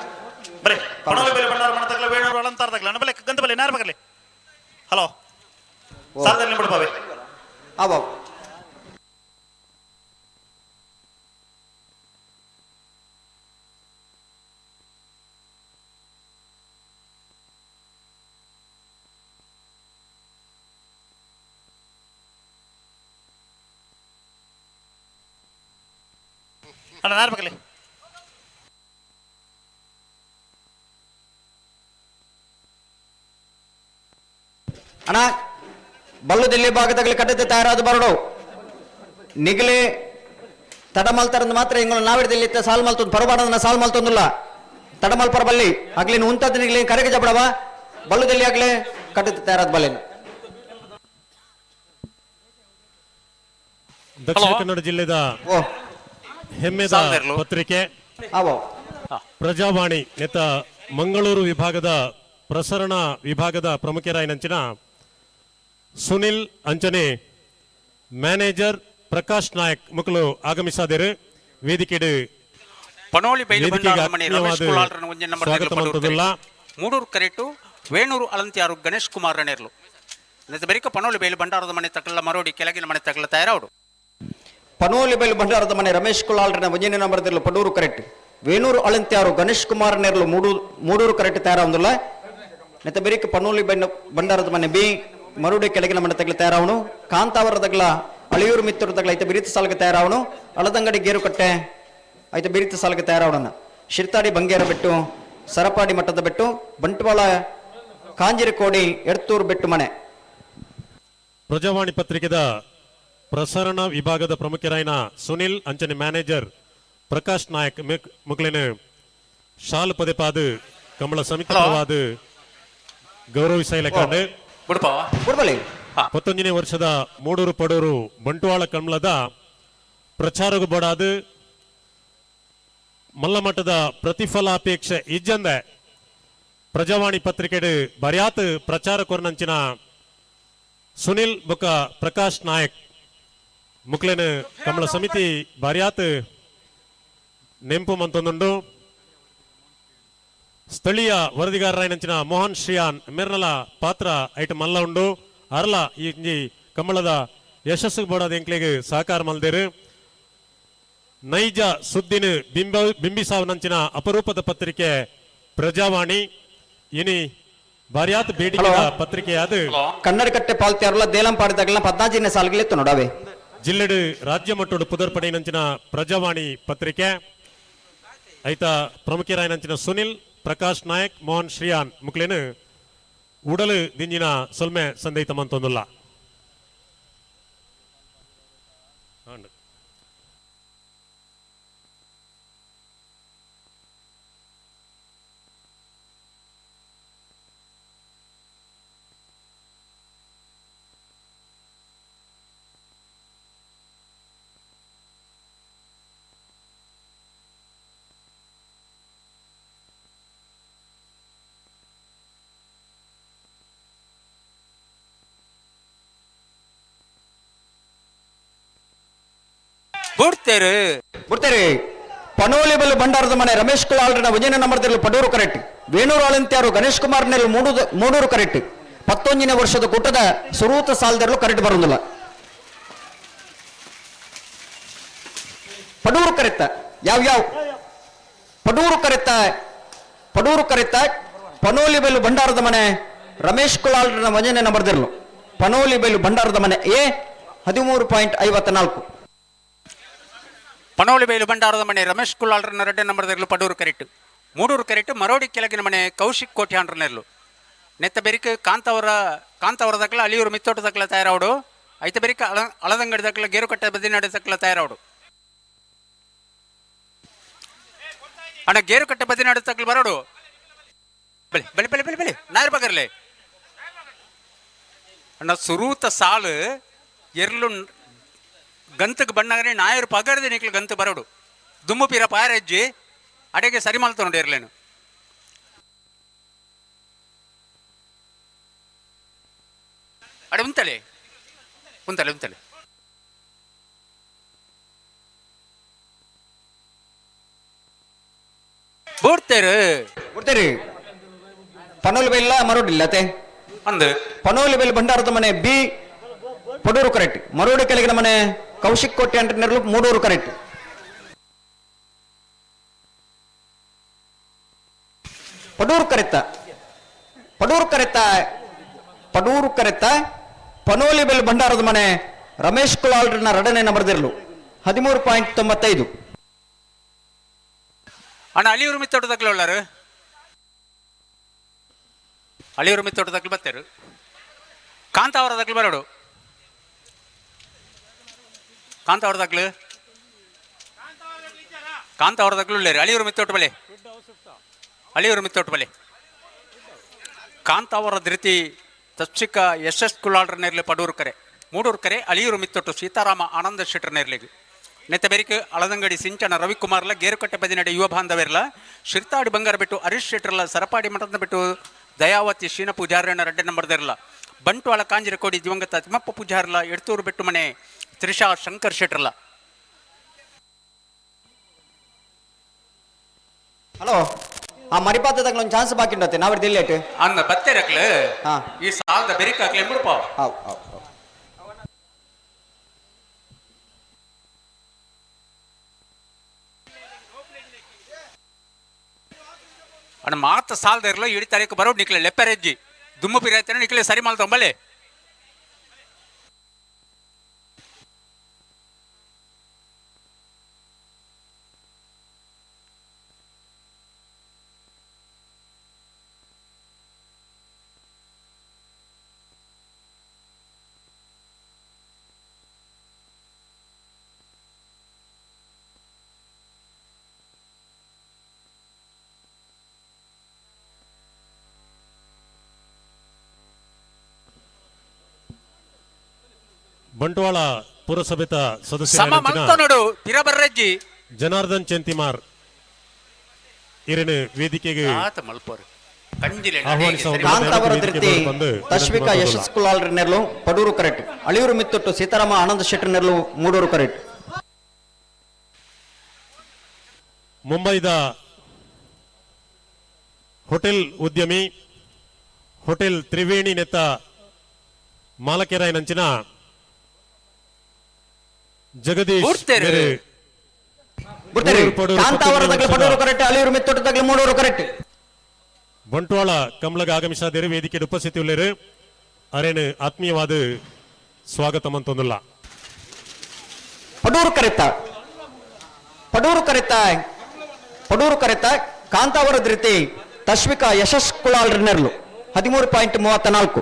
ಬರೆ ಪಣೋಲೆ ಬೆಲೆ ಬಂಡಾರ ಮಣ ತಗಲ ವೇಣೂರು ಅಲಂತಾರ ತಗಲ ಅಣ್ಣ ಬಲೆ ಗಂತ ಬಲೆ ನಾರ್ ಬಗಲೆ ಹಲೋ ಸಾಲದಲ್ಲಿ ಬಿಡ್ಬಾವೆ ಆ ಬಾಬು ಅಣ್ಣ ನಾರ್ ಬಗಲೆ ಅಣ್ಣ ಬಲ್ಲುದಲ್ಲಿ ಭಾಗದಲ್ಲಿ ಕಟ್ಟತೆ ತಯಾರಾದ ಬರಡು ನಿಗಲೆ ತಡಮಲ್ತಾರಂದು ಮಾತ್ರ ಇಂಗಳು ನಾವಿಡದಲ್ಲಿ ಸಾಲ್ ಮಲ್ತೊಂದು ಪರಬಾಡದನ್ನ ಸಾಲ್ ಮಲ್ತೊಂದಿಲ್ಲ ತಡಮಲ್ ಪರಬಲ್ಲಿ ಆಗ್ಲಿ ಉಂತದ್ದು ನಿಗಲಿ ಕರೆಗೆ ಜಬಡವ ಬಲ್ಲುದಲ್ಲಿ ಆಗ್ಲೇ ಕಟ್ಟತೆ ತಯಾರಾದ ಬಲ್ಲೇನು ದಕ್ಷಿಣ ಕನ್ನಡ ಜಿಲ್ಲೆದ ಹೆಮ್ಮೆದ ಪತ್ರಿಕೆ ಪ್ರಜಾವಾಣಿ ನೆತ ಮಂಗಳೂರು ವಿಭಾಗದ ಪ್ರಸರಣ ವಿಭಾಗದ ಪ್ರಮುಖರಾಯಿನಂಚಿನ ಸುನಿಲ್ ಅಂಚನೆ ಮ್ಯಾನೇಜರ್ ಪ್ರಕಾಶ್ ನಾಯಕ್ ಮುಕಲು ಆಗಮಿಸಾದರು. ವೇದಿಕೆಡು ಪನೋಲಿ ಬೈಲು ವೇದಿಕೆಗೆ ಬಂಡಾರದ ಮನೆ ರಮೇಶ್ ಆತ್ಮೀಯವಾದ ಕುಲಾಲ್ರನ ಒಂಜೆ ನಂಬರ್ ಸ್ವಾಗತ ಮಂತುದುಲ್ಲ. ಮೂಡೂರು ಕರೆಟ್ಟು ವೇಣೂರು ಅಲಂತ್ಯಾರು ಗಣೇಶ್ ಕುಮಾರ್ ನೇರ್ಲು ನೆತ್ತ ಬರಿಕ ಪನೋಲಿ ಬೈಲು ಬಂಡಾರದ ಮನೆ ತಕಲ್ಲ ಮರೋಡಿ ಕೆಳಗಿನ ಮನೆ ತಕಲ್ಲ ತಯಾರವಡು. ಪನೋಲಿ ಬೈಲು ಬಂಡಾರದ ಮನೆ ರಮೇಶ್ ಕುಲಾಲ್ರನ ಒಂಜನೆ ನಂಬರ್ದಿರ್ಲು ಪಡೂರು ಕರೆಕ್ಟ್ ವೇಣೂರು ಅಳಂತ್ಯಾರು ಗಣೇಶ್ ಕುಮಾರ್ ನೇರ್ಲು ಮೂಡೂರು ಕರೆಕ್ಟ್ ತಯಾರಾವುದಿಲ್ಲ. ನೆತ್ತ ಬರಿಕ ಪನೋಲಿ ಬಂಡಾರದ ಮನೆ ಬಿ ಮರುಡಿ ಕೆಳಗಿನ ಮನೆ ತಗಲ ತಯಾರಾವನು. ಕಾಂತಾವರ ತಗಲ ಅಳಿಯೂರು ಮಿತ್ತೂರು ತಗಲ ಐತೆ ಬಿರಿತ ಸಾಲಕ್ಕೆ ತಯಾರಾವನು. ಅಳದಂಗಡಿ ಗೇರುಕಟ್ಟೆ ಐತೆ ಬಿರಿತ ಸಾಲಕ್ಕೆ ತಯಾರಾವಣ. ಶಿರ್ತಾಡಿ ಬಂಗೇರ ಬೆಟ್ಟು ಸರಪಾಡಿ ಮಟ್ಟದ ಬೆಟ್ಟು ಬಂಟ್ವಾಳ ಕಾಂಜಿರಿಕೋಡಿ ಎರ್ತೂರು ಬೆಟ್ಟು ಮನೆ. ಪ್ರಜಾವಾಣಿ ಪತ್ರಿಕೆದ ಪ್ರಸರಣ ವಿಭಾಗದ ಪ್ರಮುಖರಾಯಿನ ಸುನಿಲ್ ಅಂಚನೆ ಮ್ಯಾನೇಜರ್ ಪ್ರಕಾಶ್ ನಾಯಕ್ ಮುಕ್ಲಿನ ಶಾಲು ಪದೆಪಾದು ಕಮಲ ಸಮಿತಿವಾದ ಗೌರವಿಸೈಲಕಂಡು ಪತ್ತೊಂಜನೇ ವರ್ಷದ ಮೂಡೂರು ಪಡೂರು ಬಂಟ್ವಾಳ ಕಮಲದ ಪ್ರಚಾರಗು ಬಡಾದು ಮಲ್ಲಮಟ್ಟದ ಪ್ರತಿಫಲಾಪೇಕ್ಷೆ ಇಜ್ಜಂದ ಪ್ರಜಾವಾಣಿ ಪತ್ರಿಕೆಡು ಬರ್ಯಾತ್ ಪ್ರಚಾರ ಕೊರನಂಚಿನ ಸುನಿಲ್ ಬೊಕ ಪ್ರಕಾಶ್ ನಾಯಕ್ ಮುಕ್ಲೆನ ಕಮಲ ಸಮಿತಿ ಬರ್ಯಾತ್ ನೆಂಪು ಮಂತೊಂದುಂಡು. ಸ್ಥಳೀಯ ವರದಿಗಾರರಾಯಿನಂಚಿನ ಮೋಹನ್ ಶ್ರಿಯಾನ್ ಮೆರ್ನಲ ಪಾತ್ರ ಐಟ ಮಲ್ಲ ಉಂಡು. ಅರ್ಲ ಈ ಕಮಲದ ಯಶಸ್ಸು ಬೋಡದ ಎಂಕ್ಲೆಗೆ ಸಹಕಾರ ಮಲ್ದೇರು. ನೈಜ ಸುದ್ದಿನ ಬಿಂಬಿಸಾವನಂಚಿನ ಅಪರೂಪದ ಪತ್ರಿಕೆ ಪ್ರಜಾವಾಣಿ ಇನಿ ಬಾರಿಯಾತ್ ಬೇಡಿಕೆ ಪತ್ರಿಕೆಯಾದ ಕನ್ನಡ ಕಟ್ಟೆ ಪಾಲ್ತಿಯಾರಲ್ಲ ದೇಲಂಪಾಡಿ ತಗಲ 14ನೇ ಸಾಲಿಗೆ ನೋಡವೆ ಜಿಲ್ಲೆಡು ರಾಜ್ಯ ಮಟ್ಟದ ಪುದರ್ಪಡೆನಂಚಿನ ಪ್ರಜಾವಾಣಿ ಪತ್ರಿಕೆ ಐತ ಪ್ರಮುಖರಾಯಿನಂಚಿನ ಸುನಿಲ್ ಪ್ರಕಾಶ್ ನಾಯಕ್ ಮೋಹನ್ ಶ್ರಿಯಾನ್ ಮುಕ್ಲೇನು ಉಡಲು ದಿಂಜಿನ ಸೊಲ್ಮೆ ಸಂದೈತ ಮಂತೊಂದುಲ್ಲ. ಬಿಡ್ತೇರಿ ಪನೋಲಿ ಬಲ್ಲು ಬಂಡಾರದ ಮನೆ ರಮೇಶ್ ಕುಲಾಲ್ರನ ಒಂಜನೆ ನಂಬರ್ದಲ್ಲಿ ಪಡೂರು ಕರೆಕ್ಟ್ ವೇಣೂರು ಅಳಂತ್ಯಾರು ಗಣೇಶ್ ಕುಮಾರ್ ನೆರಳು ಮೂಡೂರು ಕರೆಕ್ಟ್ 19ನೇ ವರ್ಷದ ಕೂಟದ ಸುರೂತ ಸಾಲದಲ್ಲೂ ಕರೆಕ್ಟ್ ಬರುವುದಿಲ್ಲ. ಪಡೂರು ಕರೆತ್ತ ಯಾವ ಪಡೂರು ಕರೆತ್ತ ಪನೋಲಿ ಬೈಲು ಬಂಡಾರದ ಮನೆ ರಮೇಶ್ ಕುಲಾಲ್ರನ ಒಂಜನೆ ನಂಬರ್ದಿರ್ಲು ಪನೋಲಿ ಬೈಲು ಬಂಡಾರದ ಮನೆ ಎ 13.54. ಪನೋಲಿ ಬೈಲು ಬಂಡಾರದ ಮನೆ ರಮೇಶ್ ಕುಲಾಲ್ರನ 2 ನಂಬರ್ದಿರ್ಲು ಪಡೂರು ಕರೆಕ್ಟ್ ಮೂಡೂರು ಕರೆಕ್ಟ್ ಮರೋಡಿ ಕೆಳಗಿನ ಮನೆ ಕೌಶಿಕ್ ಕೋಟ್ಯಾಂಡ್ರನೆರ್ಲು ನೆತ್ತ ಬೆರಿಕ ಕಾಂತಾವರ ದಕ್ಕಲ ಅಳಿಯೂರು ಮಿತ್ತೋಟ ದಕ್ಕಲ ತಯಾರಾವಡು. ಐತ ಬೆರಿಕ ಅಳದಂಗಡಿ ದಕ್ಕಲ ಗೇರುಕಟ್ಟೆ ಬದಿನಾಡಿ ದಕ್ಕಲ ತಯಾರಾವಡು. ಅಣ್ಣ ಗೇರುಕಟ್ಟೆ ಬದಿನಾಡಿ ದಕ್ಕಲ ಬರೋಡು ಬೆಳೆ ಬೆಳೆ ಬೆಳೆ ಬೆಳೆ ಬೆಳೆ ನಾಯರ್ ಬಗರ್ಲೆ ಅಣ್ಣ ಸುರೂತ ಸಾಲು ಎರ್ಲು ಗಂತಕ್ಕೆ ಬಣ್ಣಗನೆ ನಾಯರು ಪಗರದೆ ನಿಕ್ಲು ಗಂತು ಬರೋಡು ದುಮ್ಮು ಪೀರ ಪಾಯರಜ್ಜಿ ಅಡೆಗೆ ಸರಿ ಮಲ್ತೊಂಡು ಇರ್ಲೇನು ಅಡೆ ಉಂತಲೆ ಬಿಡ್ತೇರಿ ಪನೋಲಿ ಬೈಲ ಮರೋಡಿಲ್ಲತೆ ಅಂದು ಪನೋಲಿ ಬೈಲ್ ಬಂಡಾರದ ಮನೆ ಬಿ ಪಡೂರು ಕರೆಕ್ಟ್ ಮರೋಡಿ ಕೆಳಗಿನ ಮನೆ ಕೌಶಿಕ್ ಕೋಟೆ ಅಂಟನೆರಲು ಮೂಡೂರು ಕರೆಕ್ಟ್. ಪಡೂರು ಕರೆತ್ತ ಪನೋಲಿ ಬೈಲ್ ಬಂಡಾರದ ಮನೆ ರಮೇಶ್ ಕುಲಾಲ್ರನ 2ನೇ ನಂಬರ್ದಿರ್ಲು 13.95. ಅಣ್ಣ ಅಳಿಯೂರು ಮಿತ್ತೋಟದಾಗ್ಲು ಉಳ್ಳಾರು ಅಳಿಯೂರು ಮಿತ್ತೋಟದಾಗ್ಲು ಬತ್ತೇರು ಕಾಂತಾವರದಾಗ್ಲು ಬರೋಡು ಕಾಂತಾವರದಾಗ್ಲು ಉಳ್ಳೇರು ಅಳಿಯೂರು ಮಿತ್ತೋಟ ಬಲೆ ಕಾಂತಾವರ ಧೃತಿ ತಪ್ಸಿಕ SS ಕುಲಾಲ್ರನೇರ್ಲಿ ಪಡೂರು ಕರೆ ಮೂಡೂರು ಕರೆ ಅಳಿಯೂರು ಮಿತ್ತೊಟ್ಟು ಸೀತಾರಾಮ ಆನಂದ ಶೆಟ್ಟರ್ನೇರ್ಲಿಗೆ ನೆತ್ತ ಬೆರಿಕೆ ಅಳದಂಗಡಿ ಸಿಂಚನ ರವಿಕುಮಾರ್ಲ ಗೇರುಕಟ್ಟೆ ಬದಿನಡೆ ಯುವ ಬಾಂಧವೇರ್ಲ ಶಿರ್ತಾಡಿ ಬಂಗಾರ ಬಿಟ್ಟು ಹರೀಶ್ ಶೆಟ್ಟರ್ಲ ಸರಪಾಡಿ ಮಠದ ಬಿಟ್ಟು ದಯಾವತಿ ಶೀನ ಪೂಜಾರನ ರೆಡ್ಡೆ ನಂಬರ್ದಿರಲ್ಲ ಬಂಟ್ವಾಳ ಕಾಂಜಿರಕೋಡಿ ದಿವಂಗತ ತಿಮ್ಮಪ್ಪ ಪೂಜಾರಲ್ಲ ಎಡ್ತೂರು ಬೆಟ್ಟು ಮನೆ ತ್ರಿಷಾ ಶಂಕರ್ ಶೆಟ್ರಲ್ಲ. ಹಲೋ ಆ ಮರಿಪಾತದಾಗ ಒಂದು ಚಾನ್ಸ್ ಬಾಕಿ ಉಂಡತ್ತೆ ನಾವಿರ್ದು ಇಲ್ಲೇಟ್ ಅಂದ ಬತ್ತೇರಕ್ಲೆ ಹಾ ಈ ಸಾಲದ ಬೆರಿಕಾಕ್ಲೆ ಬಿಡ್ಪ ಹೌದು ಹೌದು ಅಣ್ಣ ಮಾತ ಸಾಲದ ಇರಲ್ಲ ಇಡೀ ತಾರೀಕು ಬರೋದು ನಿಕ್ಲೆ ಲೆಪ್ಪರೆಜ್ಜಿ ದುಮ್ಮು ಪಿರಾಯ್ತಾನೆ ನಿಕ್ಲೆ ಸರಿ ಮಾಡ್ತಂಬಲೆ. ಬಂಟ್ವಾಳ ಪುರಸಭೆತ ಸಮ ಮಂತ ನೋಡು ಪಿರಬರ್ರಜ್ಜಿ ಜನಾರ್ದನ್ ಚೆಂತಿಮಾರ್ ಇರನು ವೇದಿಕೆಗೆ ಕಾಂತಾವರ ಧೃತಿ ತಶ್ವಿಕಾ ಯಶಸ್ ಕುಲಾಲ್ ನೆರ್ಲು ಪಡೂರು ಕರೆಕ್ಟ್ ಅಳಿಯೂರು ಮಿತ್ತೊಟ್ಟು ಸೀತಾರಾಮ ಆನಂದ ಶೆಟ್ಟಿ ನೆರ್ಲು ಮೂಡೂರು ಕರೆಕ್ಟ್. ಮುಂಬೈದ ಹೋಟೆಲ್ ಉದ್ಯಮಿ ಹೋಟೆಲ್ ತ್ರಿವೇಣಿ ನೆತ್ತ ಮಾಲಕೆರಾಯ್ ನಂಚಿನ ಜಗದೀಶ್ ಬಂಟ್ವಾಳ ಕಮಲಗ ಆಗಮಿಸಾದೇರು ವೇದಿಕೆ ಉಪಸ್ಥಿತಿ ಉಳ್ಳೇರು ಅರೇನು ಆತ್ಮೀಯವಾದ ಸ್ವಾಗತ ಮಂತೊಂದುಲ್ಲ. ಪಡೂರು ಕರೆತ ಕಾಂತಾವರ ಧೃತಿ ತಶ್ವಿಕಾ ಯಶಸ್ ಕುಲಾಲ್ ನೆರ್ಲು 13.34.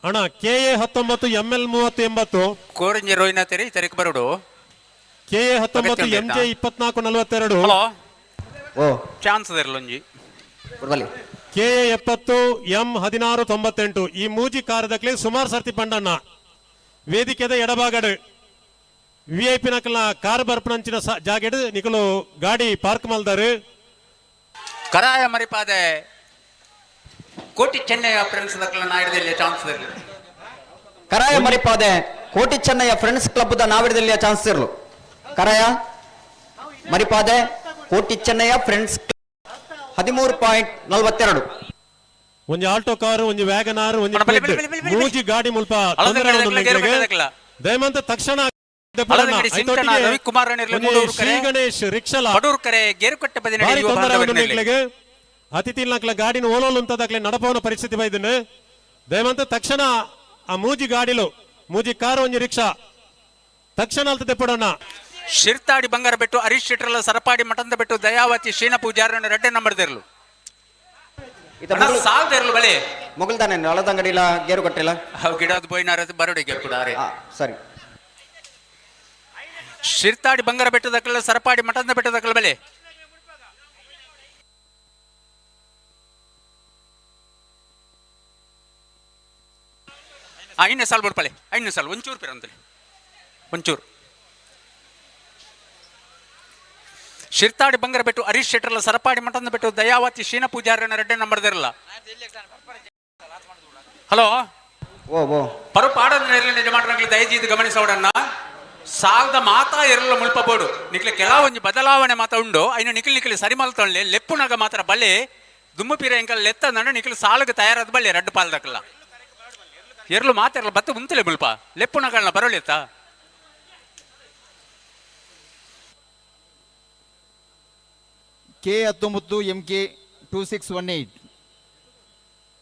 ಅಣ್ಣ KA 19 ML 30 ಕೋರಂಜಿ ರೋಯ್ನ ತೆರಿ ತರಿಕ್ ಬರೋಡು KA 19 MJ 24 42 ಹಲೋ ಓ ಚಾನ್ಸ್ ಇರಲೊಂಜಿ KA 70 M 16 98 ಈ ಮೂಜಿ ಕಾರದಕ್ಲೆ ಸುಮಾರು ಸರ್ತಿ ಪಂಡಣ್ಣ ವೇದಿಕೆದ ಎಡಭಾಗಡು VIP ನಕಲ್ನ ಕಾರ್ ಬರ್ಪಣಂಚಿನ ಜಾಗೆಡು ನಿಕಲು ಗಾಡಿ ಪಾರ್ಕ್ ಮಲ್ದಾರು ಕರಾಯ ಮರಿಪಾದೆ ಕೋಟಿ ಚೆನ್ನಯ್ಯ ಫ್ರೆಂಡ್ಸ್ ನಾವಿಡದಲ್ಲಿ ಚಾನ್ಸ್ ಇರಲಿ. ಕರಾಯ ಮರಿಪಾದೆ ಕೋಟಿ ಚೆನ್ನಯ್ಯ ಫ್ರೆಂಡ್ಸ್ ಕ್ಲಬ್ ದ ನಾವಿಡದಲ್ಲಿ ಚಾನ್ಸ್ ಇರಲು. ಕರಾಯ ಮರಿಪಾದೆ ಕೋಟಿ ಚೆನ್ನಯ್ಯ ಫ್ರೆಂಡ್ಸ್ 13.42. ಒಂಜಿ ಆಲ್ಟೋ ಕಾರ್ ಒಂಜಿ ವ್ಯಾಗನಾರ್ ಒಂಜಿ ಮೂಜಿ ಗಾಡಿ ಮುಲ್ಪ ದಯಮಂತ ತಕ್ಷಣ ಶ್ರೀ ಗಣೇಶ್ ರಿಕ್ಷಲ ಅತಿಥಿ ನಕ್ಲ ಗಾಡಿನ ಓಲೋಲು ಅಂತದಾಗ್ಲೆ ನಡಪವನ ಪರಿಸ್ಥಿತಿ ಬೈದನು ದಯವಂತ ತಕ್ಷಣ ಆ ಮೂಜಿ ಗಾಡಿಲು ಮೂಜಿ ಕಾರು ಒಂಜಿ ರಿಕ್ಷಾ ತಕ್ಷಣ ಅಲ್ತ ತೆಪ್ಪಡೋಣ. ಶಿರ್ತಾಡಿ ಬಂಗಾರ ಬೆಟ್ಟು ಹರೀಶ್ ಶೆಟ್ರಲ್ಲ ಸರಪಾಡಿ ಮಠಂದ ಬೆಟ್ಟು ದಯಾವತಿ ಶೀನ ಪೂಜಾರನ ರೆಡ್ಡೆ ನಂಬರ್ದಿರ್ಲು ಸಾಲ್ದಿರ್ಲು ಬಳಿ ಮೊಗಲ್ದಾನೆ ಹಳದಂಗಡಿಲ ಗೇರು ಕಟ್ಟಿಲ್ಲ ಗಿಡದ ಬೋಯ್ನಾರ ಬರೋಡಿಗೆ ಕೂಡ ಸರಿ. ಶಿರ್ತಾಡಿ ಬಂಗಾರ ಬೆಟ್ಟದಕ್ಕಲ್ಲ ಸರಪಾಡಿ ಮಠಂದ ಬೆಟ್ಟದಕ್ಕಲ್ಲ ಬೆಲೆ ಐದನೇ ಸಾಲ್ ಬಿಡ್ಪಳೆ ಐದನೇ ಸಾಲ್ ಒಂಚೂರು ಪೇರಂತಲಿ ಒಂಚೂರು ಶಿರ್ತಾಡಿ ಬಂಗಾರ ಬೆಟ್ಟು ಹರೀಶ್ ಶೆಟ್ರಲ್ಲ ಸರಪಾಡಿ ಮಠಂದ ಬೆಟ್ಟು ದಯಾವತಿ ಶೀನ ಪೂಜಾರನ ರೆಡ್ಡೆ ನಂಬರ್ದಿರಲ್ಲ. ಹಲೋ ಓ ಓ ಪರುಪಾಡನ ನಿಜ ಮಾಡ್ರಂಗ್ಲಿ ದಯಚೀದು ಗಮನಿಸೋಡನ್ನ ಸಾಲದ ಮಾತಾ ಇರಲ್ಲ ಮುಳ್ಪಬೋಡು ನಿಕ್ಲೆ ಕೆಲವೊಂದು ಬದಲಾವಣೆ ಮಾತಾ ಉಂಡು ಐನು ನಿಖಿಲ್ ಸರಿ ಮಲ್ತೊಳ್ಳೆ ಲೆಪ್ಪುನಾಗ ಮಾತ್ರ ಬಲ್ಲೆ ದುಮ್ಮು ಪೀರ ಎಂಕಲ್ ಲೆತ್ತ ನಡು ನಿಖಿಲ್ ಸಾಲಗೆ ತಯಾರಾದ ಬಲ್ಲೆ ರಡ್ಡು ಪಾಲ್ದಕ್ಕಲ್ಲ ಎರಲು ಮಾತಾರಲ್ಲ ಬತ್ತ ಮುಂತಲೆ ಮುಲ್ಪ ಲೆಪ್ಪುನಗಳನ್ನ ಬರೋಳೆತ್ತ KA 19 MK 2618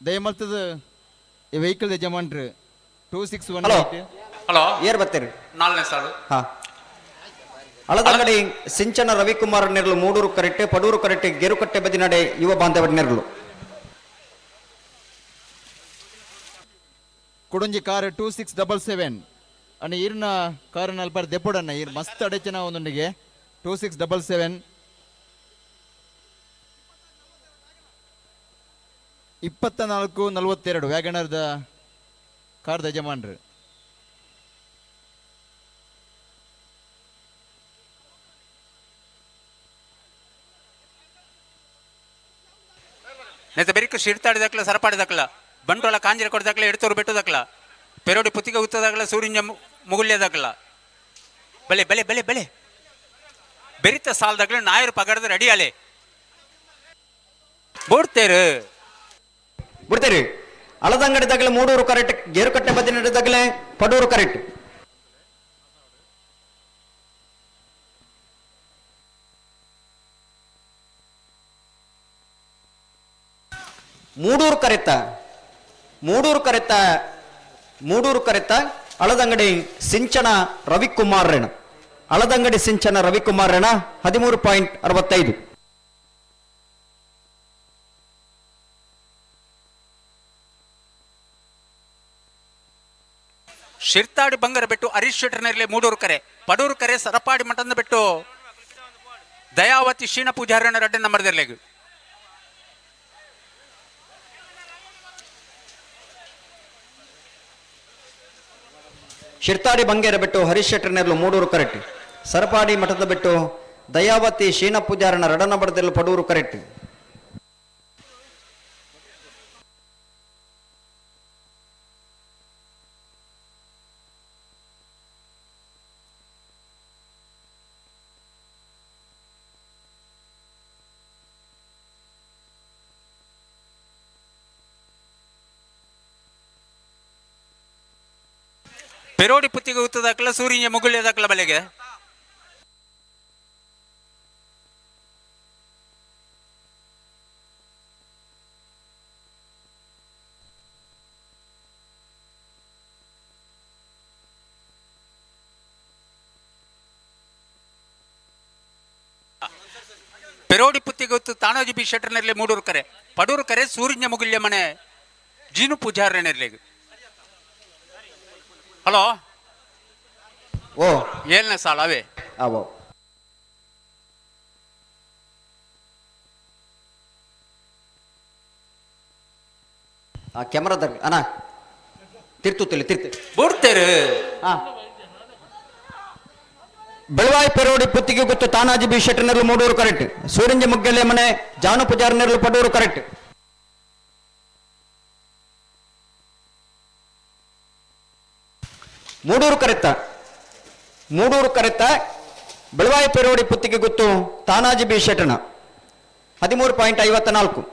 ದಯಮಲ್ತದ ಈ ವೆಹಿಕಲ್ ಯಜಮಾನ್ರು 2618. ಹಲೋ ಏರ್ ಬರ್ತೀರಿ 4ನೇ ಸಾಲು ಹಾ ಹಳದಂಗಡಿ ಸಿಂಚನ ರವಿಕುಮಾರ್ ನೆರಳು ಮೂಡೂರು ಕರೆಟ್ಟೆ ಪಡೂರು ಕರೆಟ್ಟೆ ಗೇರುಕಟ್ಟೆ ಬದಿನಡೆ ಯುವ ಬಾಂಧವ ನೆರಳು ಕೊಡಂಜಿ ಕಾರ್ 2677 ಅಣ್ಣ ಈರ್ನ ಕಾರ್ ನಲ್ಪರ್ ದೆಪ್ಪಡಣ್ಣ ಈರ್ ಮಸ್ತ್ ಅಡೆಚನ ಒಂದೊಂದಿಗೆ 2677 2442 ವ್ಯಾಗನರ್ದ ಕಾರ್ದ ಯಜಮಾನ್ರು. ನೆತ್ತ ಬೆರಿಕ ಶಿರ್ತಾಡಿದಕ್ಲ ಸರಪಾಡಿದಕ್ಲ ಬಂಟ್ವಾಳ ಕಾಂಜಿರ ಕೊಡದಕ್ಲ ಎಡ್ತೋರು ಬೆಟ್ಟದಕ್ಲ ಪೆರೋಡಿ ಪುತ್ತಿಗೆ ಉತ್ತದಕ್ಲ ಸೂರ್ಯನ ಮುಗುಲ್ಯದಕ್ಲ ಬಲೆ ಬಲೆ ಬಲೆ ಬಲೆ ಬೆರಿತ ಸಾಲದಕ್ಲ ನಾಯರು ಪಗಡದ ರೆಡಿ ಅಲೆ ಬಿಡ್ತೇರು ಬಿಡ್ತೇರಿ ಅಳದಂಗಡಿ ತಗಲೆ ಮೂಡೂರು ಕರೆಕ್ಟ್ ಗೇರುಕಟ್ಟೆ ಬದಿ ನಡೆದಾಗಲೇ ಪಡೂರು ಕರೆಕ್ಟ್ ಮೂಡೂರು ಕರೆತ ಅಳದಂಗಡಿ ಸಿಂಚನ ರವಿಕುಮಾರ್ ರೇಣ 13.65. ಶಿರ್ತಾಡಿ ಬಂಗರ ಬಿಟ್ಟು ಹರೀಶ್ ಶೆಟ್ಟರ್ನಲ್ಲಿ ಮೂಡೂರು ಕರೆ ಪಡೂರು ಕರೆ ಸರಪಾಡಿ ಮಠದ ಬಿಟ್ಟು ದಯಾವತಿ ಶೀನ ಪೂಜಾರನ ರೆಡ್ಡೆ ನಂಬರ್ದಲ್ಲಿ ಶಿರ್ತಾಡಿ ಬಂಗೇರ ಬಿಟ್ಟು ಹರೀಶ್ ಶೆಟ್ಟರ್ನೆರ್ಲು ಮೂಡೂರು ಕರೆಕ್ಟ್ ಸರಪಾಡಿ ಮಠದ ಬಿಟ್ಟು ದಯಾವತಿ ಶೀನ ಪೂಜಾರನ ರಡನಬಡದೆಲ್ಲು ಪಡೂರು ಕರೆಕ್ಟ್ ಪೆರೋಡಿ ಪುತ್ತಿಗೆ ಉತ್ತದಾಕಲ ಸೂರ್ಯ ಮುಗುಳ್ಯದಾಕಲ ಬಲೆಗೆ ಪೆರೋಡಿ ಪುತ್ತಿಗೆ ಉತ್ತು ತಾಣೋಜಿ ಬಿ ಶೆಟ್ಟರ್ನಲ್ಲಿ ಮೂಡೂರು ಕರೆ ಪಡೂರು ಕರೆ ಸೂರ್ಯ ಮುಗುಳ್ಯ ಮನೆ ಜೀನು ಪೂಜಾರನಲ್ಲಿ ಹಲೋ ಓ ಏಳನೇ ಸಾಲ ಅವೇ ಅವೋ ಆ ಕ್ಯಾಮರಾದಾಗ ಅಣ್ಣ ತಿರ್ತು ಬಿಡ್ತೇರು ಹಾ ಬೆಳವಾಯಿ ಪೆರೋಡಿ ಪುತ್ತಿಗೆ ಗೊತ್ತು ತಾನಾಜಿ ಬಿ ಶೆಟ್ಟರ್ನೆರ್ಲು ಮೂಡೂರು ಕರೆಕ್ಟ್ ಸೂರ್ಯಂಜ ಮುಗ್ಗಲೆ ಮನೆ ಜಾನು ಪೂಜಾರನೆರ್ಲು ಪಡೂರು ಕರೆಕ್ಟ್ ಮೂಡೂರು ಕರೆತ್ತ ಬೆಳವಾಯಿ ಪೆರೋಡಿ ಪುತ್ತಿಗೆ ಗೊತ್ತು ತಾನಾಜಿ ಬಿ ಶೆಟ್ಟಣ 13.54.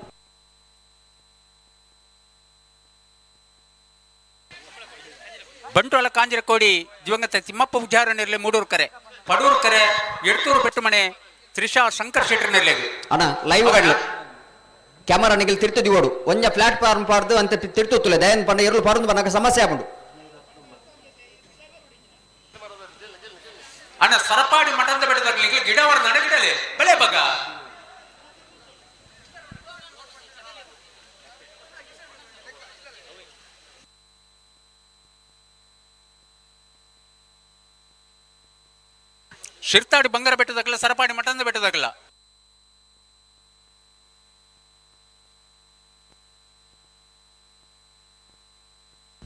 ಬಂಟ್ವಾಳ ಕಾಂಜಿರ ಕೋಡಿ ದಿವಂಗತ ತಿಮ್ಮಪ್ಪ ಪೂಜಾರನಿರ್ಲಿ ಮೂಡೂರು ಕರೆ ಪಡೂರು ಕರೆ ಎಡ್ತೂರು ಬೆಟ್ಟು ಮನೆ ತ್ರಿಷಾ ಶಂಕರ್ ಶೆಟ್ಟರ್ನಿರ್ಲಿ ಅಣ್ಣ ಲೈವ್ ಗಾಡ್ಲಿ ಕ್ಯಾಮರಾ ನಿಗಲ್ ತಿರ್ತದಿ ಓಡು ಒಂಜ ಪ್ಲಾಟ್ಫಾರ್ಮ್ ಪಾಡ್ದು ಅಂತ ತಿರ್ತುತ್ತಲೆ ದಯನ್ ಪಂಡ ಎರಡು ಪಾಡ್ದು ನನಗೆ ಸಮಸ್ಯೆ ಆಗುಂಡು ಅಣ್ಣ ಸರಪಾಡಿ ಮಠದ ಬೆಟ್ಟದಾಗ್ಲಿಕ್ಕೆ ಗಿಡವರ ನಡೆಗಿಡಲೆ ಬೆಳೆ ಬಗ ಶಿರ್ತಾಡಿ ಬಂಗಾರ ಬೆಟ್ಟದಾಗಲ್ಲ ಸರಪಾಡಿ ಮಠದ ಬೆಟ್ಟದಾಗಲ್ಲ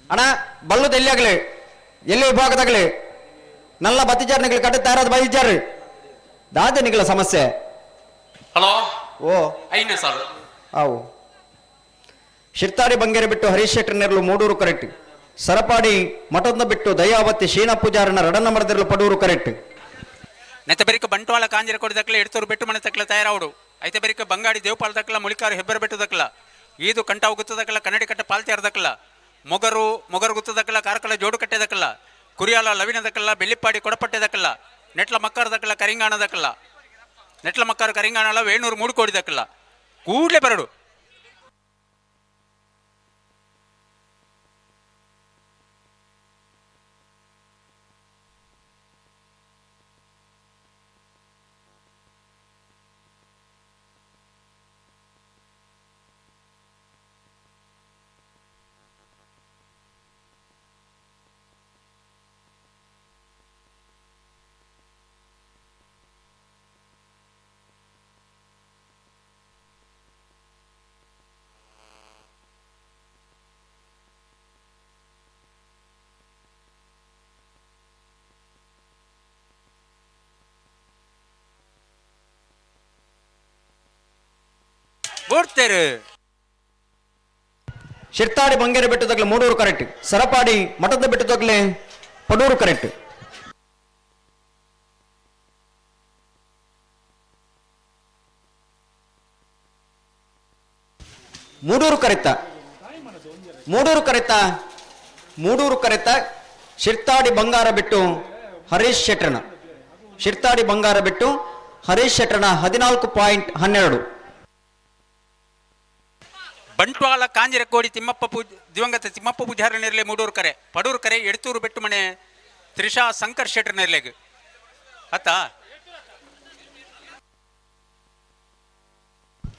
ಅಣ್ಣ ಬಲ್ಲುದು ಎಲ್ಲಿ ಆಗಲಿ ಎಲ್ಲಿ ವಿಭಾಗದಾಗಲಿ ನಲ್ಲ ಬತ್ತಿಜಾರ್ನಿಗಳು ಕಟ್ಟ ತಯಾರಾದ ಬೈಜಾರ್ರಿ ದಾದನಿಗಳ ಸಮಸ್ಯೆ ಹಲೋ ಓ ಐದನೇ ಸಾಲು ಅವು ಶಿರ್ತಾಡಿ ಬಂಗೇರಿ ಬಿಟ್ಟು ಹರೀಶ್ ಶೆಟ್ಟರ್ನೆರ್ಲು ಮೂಡೂರು ಕರೆಕ್ಟ್ ಸರಪಾಡಿ ಮಠದ ಬಿಟ್ಟು ದಯಾವತಿ ಶೀನ ಪೂಜಾರನ ರಡನ ಮರದಿರಲು ಪಡೂರು ಕರೆಕ್ಟ್ ನೆತ್ತ ಬೆರಿಕ ಬಂಟ್ವಾಳ ಕಾಂಜಿರ ಕೊಡಿದಕ್ಲ ಎಡ್ತೂರು ಬೆಟ್ಟು ಮನೆ ತಕ್ಕಲ ತಯಾರಾವಡು ಐತೆ ಬೆರಿಕ ಬಂಗಾಡಿ ದೇವಪಾಲ ದಕ್ಕಲ ಮುಳಿಕಾರು ಹೆಬ್ಬರ ಬೆಟ್ಟದಕ್ಕಲ ಈದು ಕಂಟಾವು ಗುತ್ತದಕ್ಕಲ ಕನ್ನಡಿ ಕಟ್ಟ ಪಾಲ್ತಿಯಾರ್ದಕ್ಕಲ ಮೊಗರು ಗುತ್ತದಕ್ಕಲ ಕಾರ್ಕಳ ಜೋಡು ಕಟ್ಟೆದಕ್ಕಲ ಕುರಿಯಾಲ ಲವಿನದಕ್ಕಲ್ಲ ಬೆಳ್ಳಿಪ್ಪಾಡಿ ಕೊಡಪಟ್ಟೆದಕ್ಕಲ್ಲ ನೆಟ್ಲ ಮಕ್ಕಾರದಕ್ಕಲ್ಲ ಕರಿಂಗಾಣದಕ್ಕಲ್ಲ ನೆಟ್ಲ ಮಕ್ಕಾರ ಕರಿಂಗಾಣಲ್ಲ ವೇಣೂರು ಮೂಡುಕೋಡಿದಕ್ಕಲ್ಲ ಕೂಡ್ಲೆ ಬರಡು ಬಿಡ್ತೇರು ಶಿರ್ತಾಡಿ ಬಂಗೇರಿ ಬೆಟ್ಟದಾಗಲೇ ಮೂಡೂರು ಕರೆಕ್ಟ್. ಸರಪಾಡಿ ಮಠದ ಬೆಟ್ಟದಾಗಲೇ ಪಡೂರು ಕರೆಕ್ಟ್. ಮೂಡೂರು ಕರೆತ ಮೂಡೂರು ಕರೆತ ಶಿರ್ತಾಡಿ ಬಂಗಾರ ಬಿಟ್ಟು ಹರೀಶ್ ಶೆಟ್ರನ. ಶಿರ್ತಾಡಿ ಬಂಗಾರ ಬಿಟ್ಟು ಹರೀಶ್ ಶೆಟ್ರನ 14.12. ಬಂಟ್ವಾಳ ಕಾಂಜಿರಕೋಡಿ ದಿವಂಗತ ತಿಮ್ಮಪ್ಪ ಪೂಜಾರ ನೇರ್ಲೆ ಮೂಡೂರು ಕರೆ ಪಡೂರು ಕರೆ ಎಡ್ತೂರು ಬೆಟ್ಟು ಮನೆ ತ್ರಿಷಾ ಶಂಕರ್ ಶೆಟ್ರ್ ನೇರ್ಲೆಗ್ ಅತ್ತ.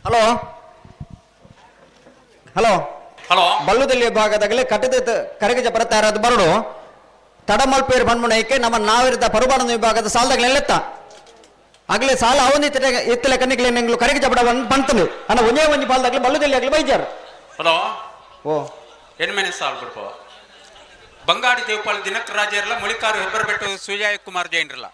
ಹಲೋ ಹಲೋ ಹಲೋ ಬಲ್ಲುದಲ್ಲಿ ಭಾಗದಾಗಲೇ ಕಟ್ಟದ ಕರಗಜ ಬರತಾರದು ಬರಡು ತಡಮಲ್ಪೇರು ಬಣ್ಮುಣಯಕ್ಕೆ ನಮ್ಮ ನಾವಿರದ ಪರುಬಾಡನ ವಿಭಾಗದ ಸಾಲದಾಗಲೆತ್ತ ಆಗ್ಲೇ ಸಾಲ ಅವನಿ ಎತ್ತಲೆ ಕಣ್ಣಿಗೆ ನೆಂಗ್ಲು ಕರಗಜ ಬಡ ಬಂತನು ಅನ್ನ ಒಂದೇ ಒಂಜಿ ಪಾಲ್ದಾಗ್ಲಿ ಬಲ್ಲುದಲ್ಲಿ ಆಗ್ಲಿ ಬೈಜಾರು. ಹಲೋ ಓ ಹೆಣ್ಮೆನೆ ಸಾಲ್ ಬಿಡ್ಪೋ ಬಂಗಾಡಿ ದೇವಪಾಲ್ ದಿನಕ್ ರಾಜ ಇರಲ್ಲ ಮುಳಿಕಾರು ಹೆಬ್ಬರಬೆಟ್ಟು ಸುಜಯ್ ಕುಮಾರ್ ಜೈನ್ ಇರಲ್ಲ.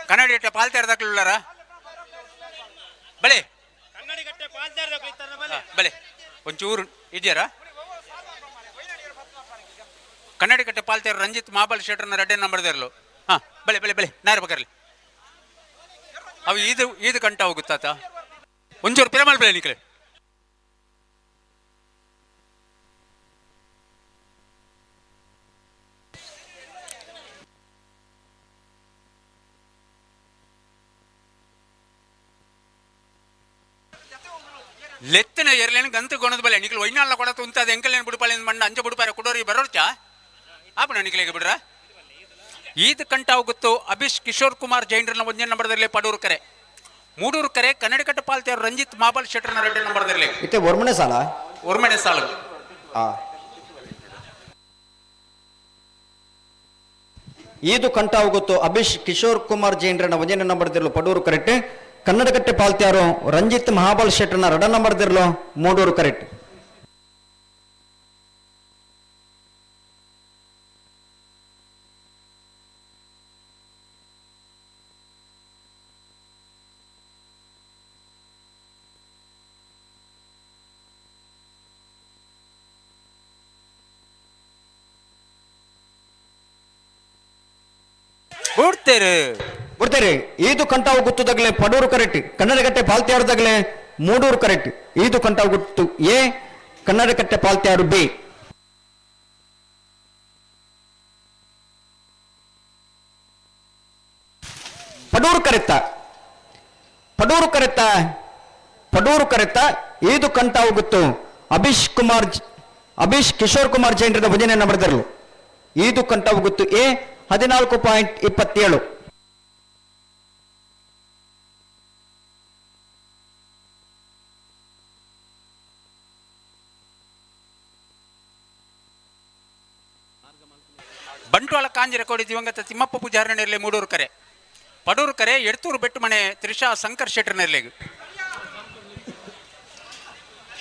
ಕನ್ನಡಿ ಪಾಲ್ತಾರದಾಗ್ಲಾರ ಬಳೆ ಬಳೆ ಒಂಚೂರು ಇದೆಯಾರ ಕನ್ನಡಿ ಕಟ್ಟೆ ಪಾಲ್ತಾರ ರಂಜಿತ್ ಮಾಬಲ್ ಶೆಟ್ರನ ರೆಡ್ಡೆ ನಂಬರ್ದ ಇರಲು. ಹಾ ಬಳೆ ಬಳೆ ಬಳೆ ನಾರ ಬಕರ್ಲಿ ಅವು ಈದು ಕಂಟ ಹೋಗುತ್ತಾತ ಒಂಚೂರು ಪಿರಮಲ್ ಬೆಳೆ ನಿಕ್ಲೆ. ಲೆತ್ತನ ಎರಲೇನು ಗಂತು ಗೊಣದ ಬಲೆ ನಿಕ್ಲು ಒಯ್ನಾಳ ಕೊಡ ತುಂತದ ಎಂಕಲೇನು ಬಿಡುಪಾಳೆ ಮಣ್ಣ ಅಂಚ ಬಿಡುಪಾರ ಕುಡೋರಿ ಬರೋರ್ಚಾ ಆಪಣ ನಿಕ್ಲಿಗೆ ಬಿಡ್ರ. ಈದ್ ಕಂಟ ಹೋಗುತ್ತು ಅಭಿಷ್ ಕಿಶೋರ್ ಕುಮಾರ್ ಜೈನ್ರನ್ನ ಒಂದೇ ನಂಬರ್ದಲ್ಲಿ ಪಡೂರು ಕರೆ ಮೂಡೂರು ಕರೆ ಕನ್ನಡಕಟ್ಟ ಪಾಲ್ತಿಯವರು ರಂಜಿತ್ ಮಾಬಲ್ ಶೆಟ್ರನ ರೆಡ್ಡಿ ನಂಬರ್ದಲ್ಲಿ ಇತ್ತೆ ಒರ್ಮನೆ ಸಾಲ ಈದು ಕಂಟ ಹೋಗುತ್ತು ಅಭಿಷ್ ಕಿಶೋರ್ ಕುಮಾರ್ ಜೈನ್ರನ್ನ ಒಂದೇ ನಂಬರ್ದಿರ್ಲು ಪಡೂರು ಕರೆಕ್ಟ್. ಕನ್ನಡಕಟ್ಟೆ ಪಾಲ್ತ್ಯಾರು ರಂಜಿತ್ ಮಹಾಬಲ್ ಶೆಟ್ರನ ರಡ ನಂಬರ್ದಿರ್ಲು ಮೂಡೂರು ಕರೆಕ್ಟ್. ಬಿಡ್ತೇರಿ ಈದು ಕಂಟಾವು ಗುತ್ತದಾಗಲೇ ಪಡೂರು ಕರೆಕ್ಟ್. ಕನ್ನಡಕಟ್ಟೆ ಪಾಲ್ತ್ಯಾರದಾಗಲೇ ಮೂಡೂರು ಕರೆಕ್ಟ್. ಈದು ಕಂಟಾವು ಗುತ್ತು ಎ ಕನ್ನಡಕಟ್ಟೆ ಪಾಲ್ತ್ಯಾರು ಬಿ. ಪಡೂರು ಕರೆತ್ತ ಈದು ಕಂಟಾವು ಗುತ್ತು ಅಭಿಷ್ ಕಿಶೋರ್ ಕುಮಾರ್ ಜೈನ್ರ ಭಜನೆಯನ್ನ ಬರೆದರು. ಈದು ಕಂಟಾವು ಗುತ್ತು ಎ 14.27. ಬಂಟ್ವಾಳ ಕಾಂಜಿರಕೋಡಿ ದಿವಂಗತ ತಿಮ್ಮಪ್ಪ ಪೂಜಾರ ನೇರ್ಲೆ ಮೂಡೂರು ಕರೆ ಪಡೂರು ಕರೆ ಎಡ್ತೂರು ಬೆಟ್ಟು ಮನೆ ತ್ರಿಷಾ ಶಂಕರ್ ಶೆಟ್ರ್ ನೇರ್ಲೆಗ್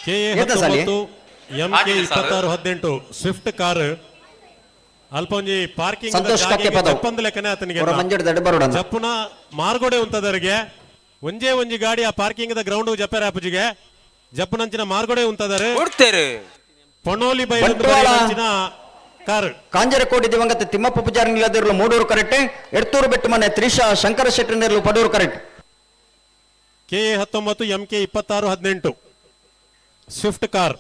MK2618 ಸ್ವಿಫ್ಟ್ ಕಾರ್ ಅಲ್ಪ ಒಂಜಿ ಪಾರ್ಕಿಂಗ್ ಲೆಕ್ಕನೆ ಆತನಿಗೆ ಜಪ್ಪುನ ಮಾರ್ಗೋಡೆ ಉಂತದರಿಗೆ ಒಂಜೇ ಒಂಜಿ ಗಾಡಿ ಆ ಪಾರ್ಕಿಂಗ್ ದ ಗ್ರೌಂಡ್ ಜಪ್ಪರ ಆಪುಜಿಗೆ ಜಪ್ಪುನಂಚಿನ ಮಾರ್ಗೋಡೆ ಉಂತದರೆ ಪೊಣೋಲಿ ಬೈಲಂಚಿನ ಕಾರ್ ಕಾಂಜರಕೋಡಿ ದಿವಂಗತ ತಿಮ್ಮಪ್ಪ ಪೂಜಾರಿ ನಿಲ್ಲದಿರಲು ಮೂಡೂರು ಕರೆಕ್ಟ್. ಎಡ್ತೂರು ಬೆಟ್ಟು ಮನೆ ತ್ರಿಷಾ ಶಂಕರ ಶೆಟ್ಟಿ ನೇರ್ಲು ಪಡೂರು correct. KA19 MK2618 Swift car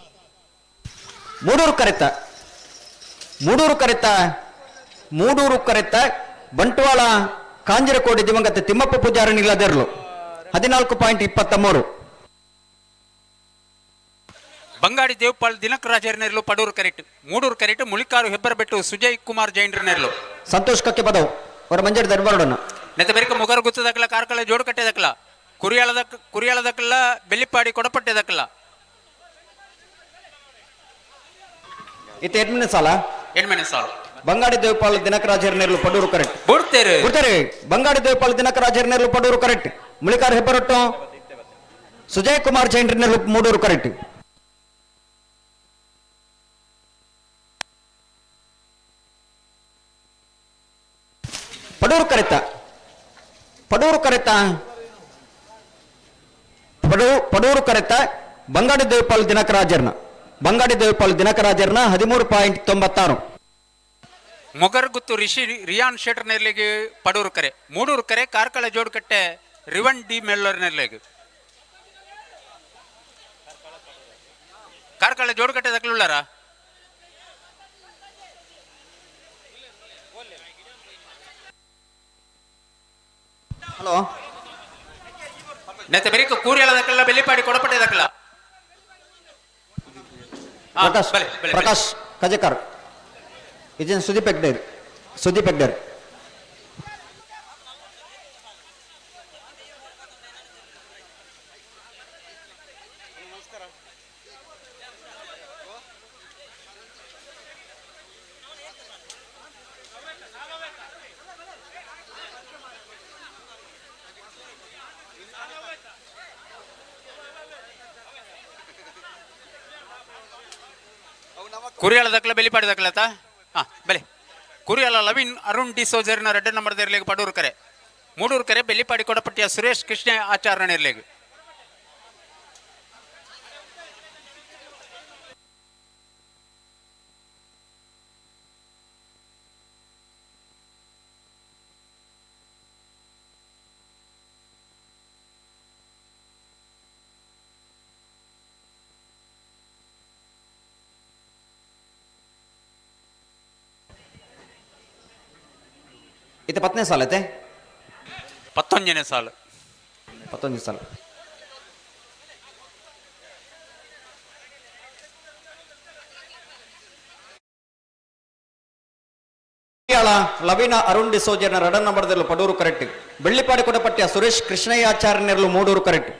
ಮೂಡೂರು ಕರೆತ್ತ ಬಂಟ್ವಾಳ ಕಾಂಜರಕೋಡಿ ದಿವಂಗತ ತಿಮ್ಮಪ್ಪ ಪೂಜಾರಿ ನಿಲ್ಲದಿರಲು 14.23. ಬಂಗಾಡಿ ದೇವಪಾಲ್ ದಿನಕ್ ರಾಜರ್ ನೇರ್ಲು ಪಡೂರು ಕರೆಕ್ಟ್ ಮೂಡೂರು ಕರೆಕ್ಟ್ ಮುಳಿಕಾರು ಹೆಬ್ಬರಬೆಟ್ಟು ಸುಜಯ್ ಕುಮಾರ್ ಜೈನ್ರ ನೇರ್ಲು ಸಂತೋಷ್ ಕಕ್ಕೆ ಪದವು ಅವರ ಮಂಜಡ್ ದರ್ಬಾರೋಣ ನೆತ್ತ ಬೆರಿಕ ಮುಗರು ಗುತ್ತದಕ್ಕಲ್ಲ ಕಾರ್ಕಳ ಜೋಡು ಕಟ್ಟೆದಕ್ಕಲ್ಲ ಕುರಿಯಾಳದಕ್ಕಲ್ಲ ಬೆಳ್ಳಿಪಾಡಿ ಕೊಡಪಟ್ಟೆದಕ್ಕಲ್ಲ ಇತ್ತೆ ಎಡ್ಮನೆ ಸಾಲ ಬಂಗಾಡಿ ದೇವಪಾಲ್ ದಿನಕರಾಜರ್ ನೇರ್ಲು ಪಡೂರು ಕರೆಕ್ಟ್. ಬಿಡ್ತೇರಿ ಬಂಗಾಡಿ ದೇವಪಾಲ್ ದಿನಕರಾಜರ್ ನೇರ್ಲು ಪಡೂರು ಕರೆಕ್ಟ್. ಮುಳಿಕಾರು ಹೆಬ್ಬರೊಟ್ಟು ಸುಜಯ್ ಕುಮಾರ್ ಜೈನ್ ನೆರಳು ಮೂಡೂರು ಕರೆಕ್ಟ್. ಪಡೂರು ಕರೆತ ಪಡೂರು ಕರೆತ ಬಂಗಾಡಿ ದೇವಪಾಲ್ ದಿನಕರಾಜರ್ನ 13.96. ಮೊಗರ್ಗುತ್ತು ರಿಷಿ ರಿಯಾನ್ ಶೆಟರ್ ನೆರ್ಲಿಗೆ ಪಡೂರು ಕರೆ. ಮೂಡೂರು ಕರೆ ಕಾರ್ಕಳ ಜೋಡ್ಕಟ್ಟೆ ರಿವನ್ ಡಿ ಮೆಲ್ಲರ್ ನೆರ್ಲಿಗೆ ಕಾರ್ಕಳ ಜೋಡ್ಕಟ್ಟೆ ತಕ್ಲುಳ್ಳಾರ ಹಲೋ ನೆತ್ತ ಬೆರಿಕ ಕೂರಿಯಲ ದಕ್ಕಲ್ಲ ಬೆಲ್ಲಿಪಾಡಿ ಕೊಡಪಟ್ಟೆ ದಕ್ಕಲ್ಲ ಪ್ರಕಾಶ್ ಕಜಕರ್ ಇಜನ್ ಸುದೀಪ್ ಹೆಗ್ಡೇರ್ ಕುರಿಯಾಲ ದಕ್ಕಲ ಬೆಲ್ಲಿಪಾಡಿ ದಕ್ಕಲತ್ತ ಬೆಲೆ ಕುರಿಯಾಲ ಲವಿನ್ ಅರುಣ್ ಡಿ ಸೋಜರ್ನ 2 ನಂಬರ್ ಇರ್ಲಿಕ್ಕೆ ಪಡೂರು ಕರೆ. ಮೂಡೂರು ಕರೆ ಬೆಲ್ಲಿಪಾಡಿ ಕೊಡಪಟ್ಟಿಯ ಸುರೇಶ್ ಕೃಷ್ಣ ಆಚಾರ್ಯ ಇರ್ಲಿಕ್ಕೆ ಇದು 10ನೇ ಸಾಲ ಐತೆ 11ನೇ ಸಾಲು 11ನೇ ಸಾಲ. ಲವೀನ ಅರುಣ್ ಡಿಸೋಜರ್ನ 2 ನಂಬರ್ ಪಡೂರು ಕರೆಕ್ಟ್. ಬೆಳ್ಳಿಪಾಡಿ ಕೊಡಪಟ್ಟಿಯ ಸುರೇಶ್ ಕೃಷ್ಣಯ್ಯಾಚಾರ್ಯರ್ಲು ಮೂಡೂರು ಕರೆಕ್ಟ್.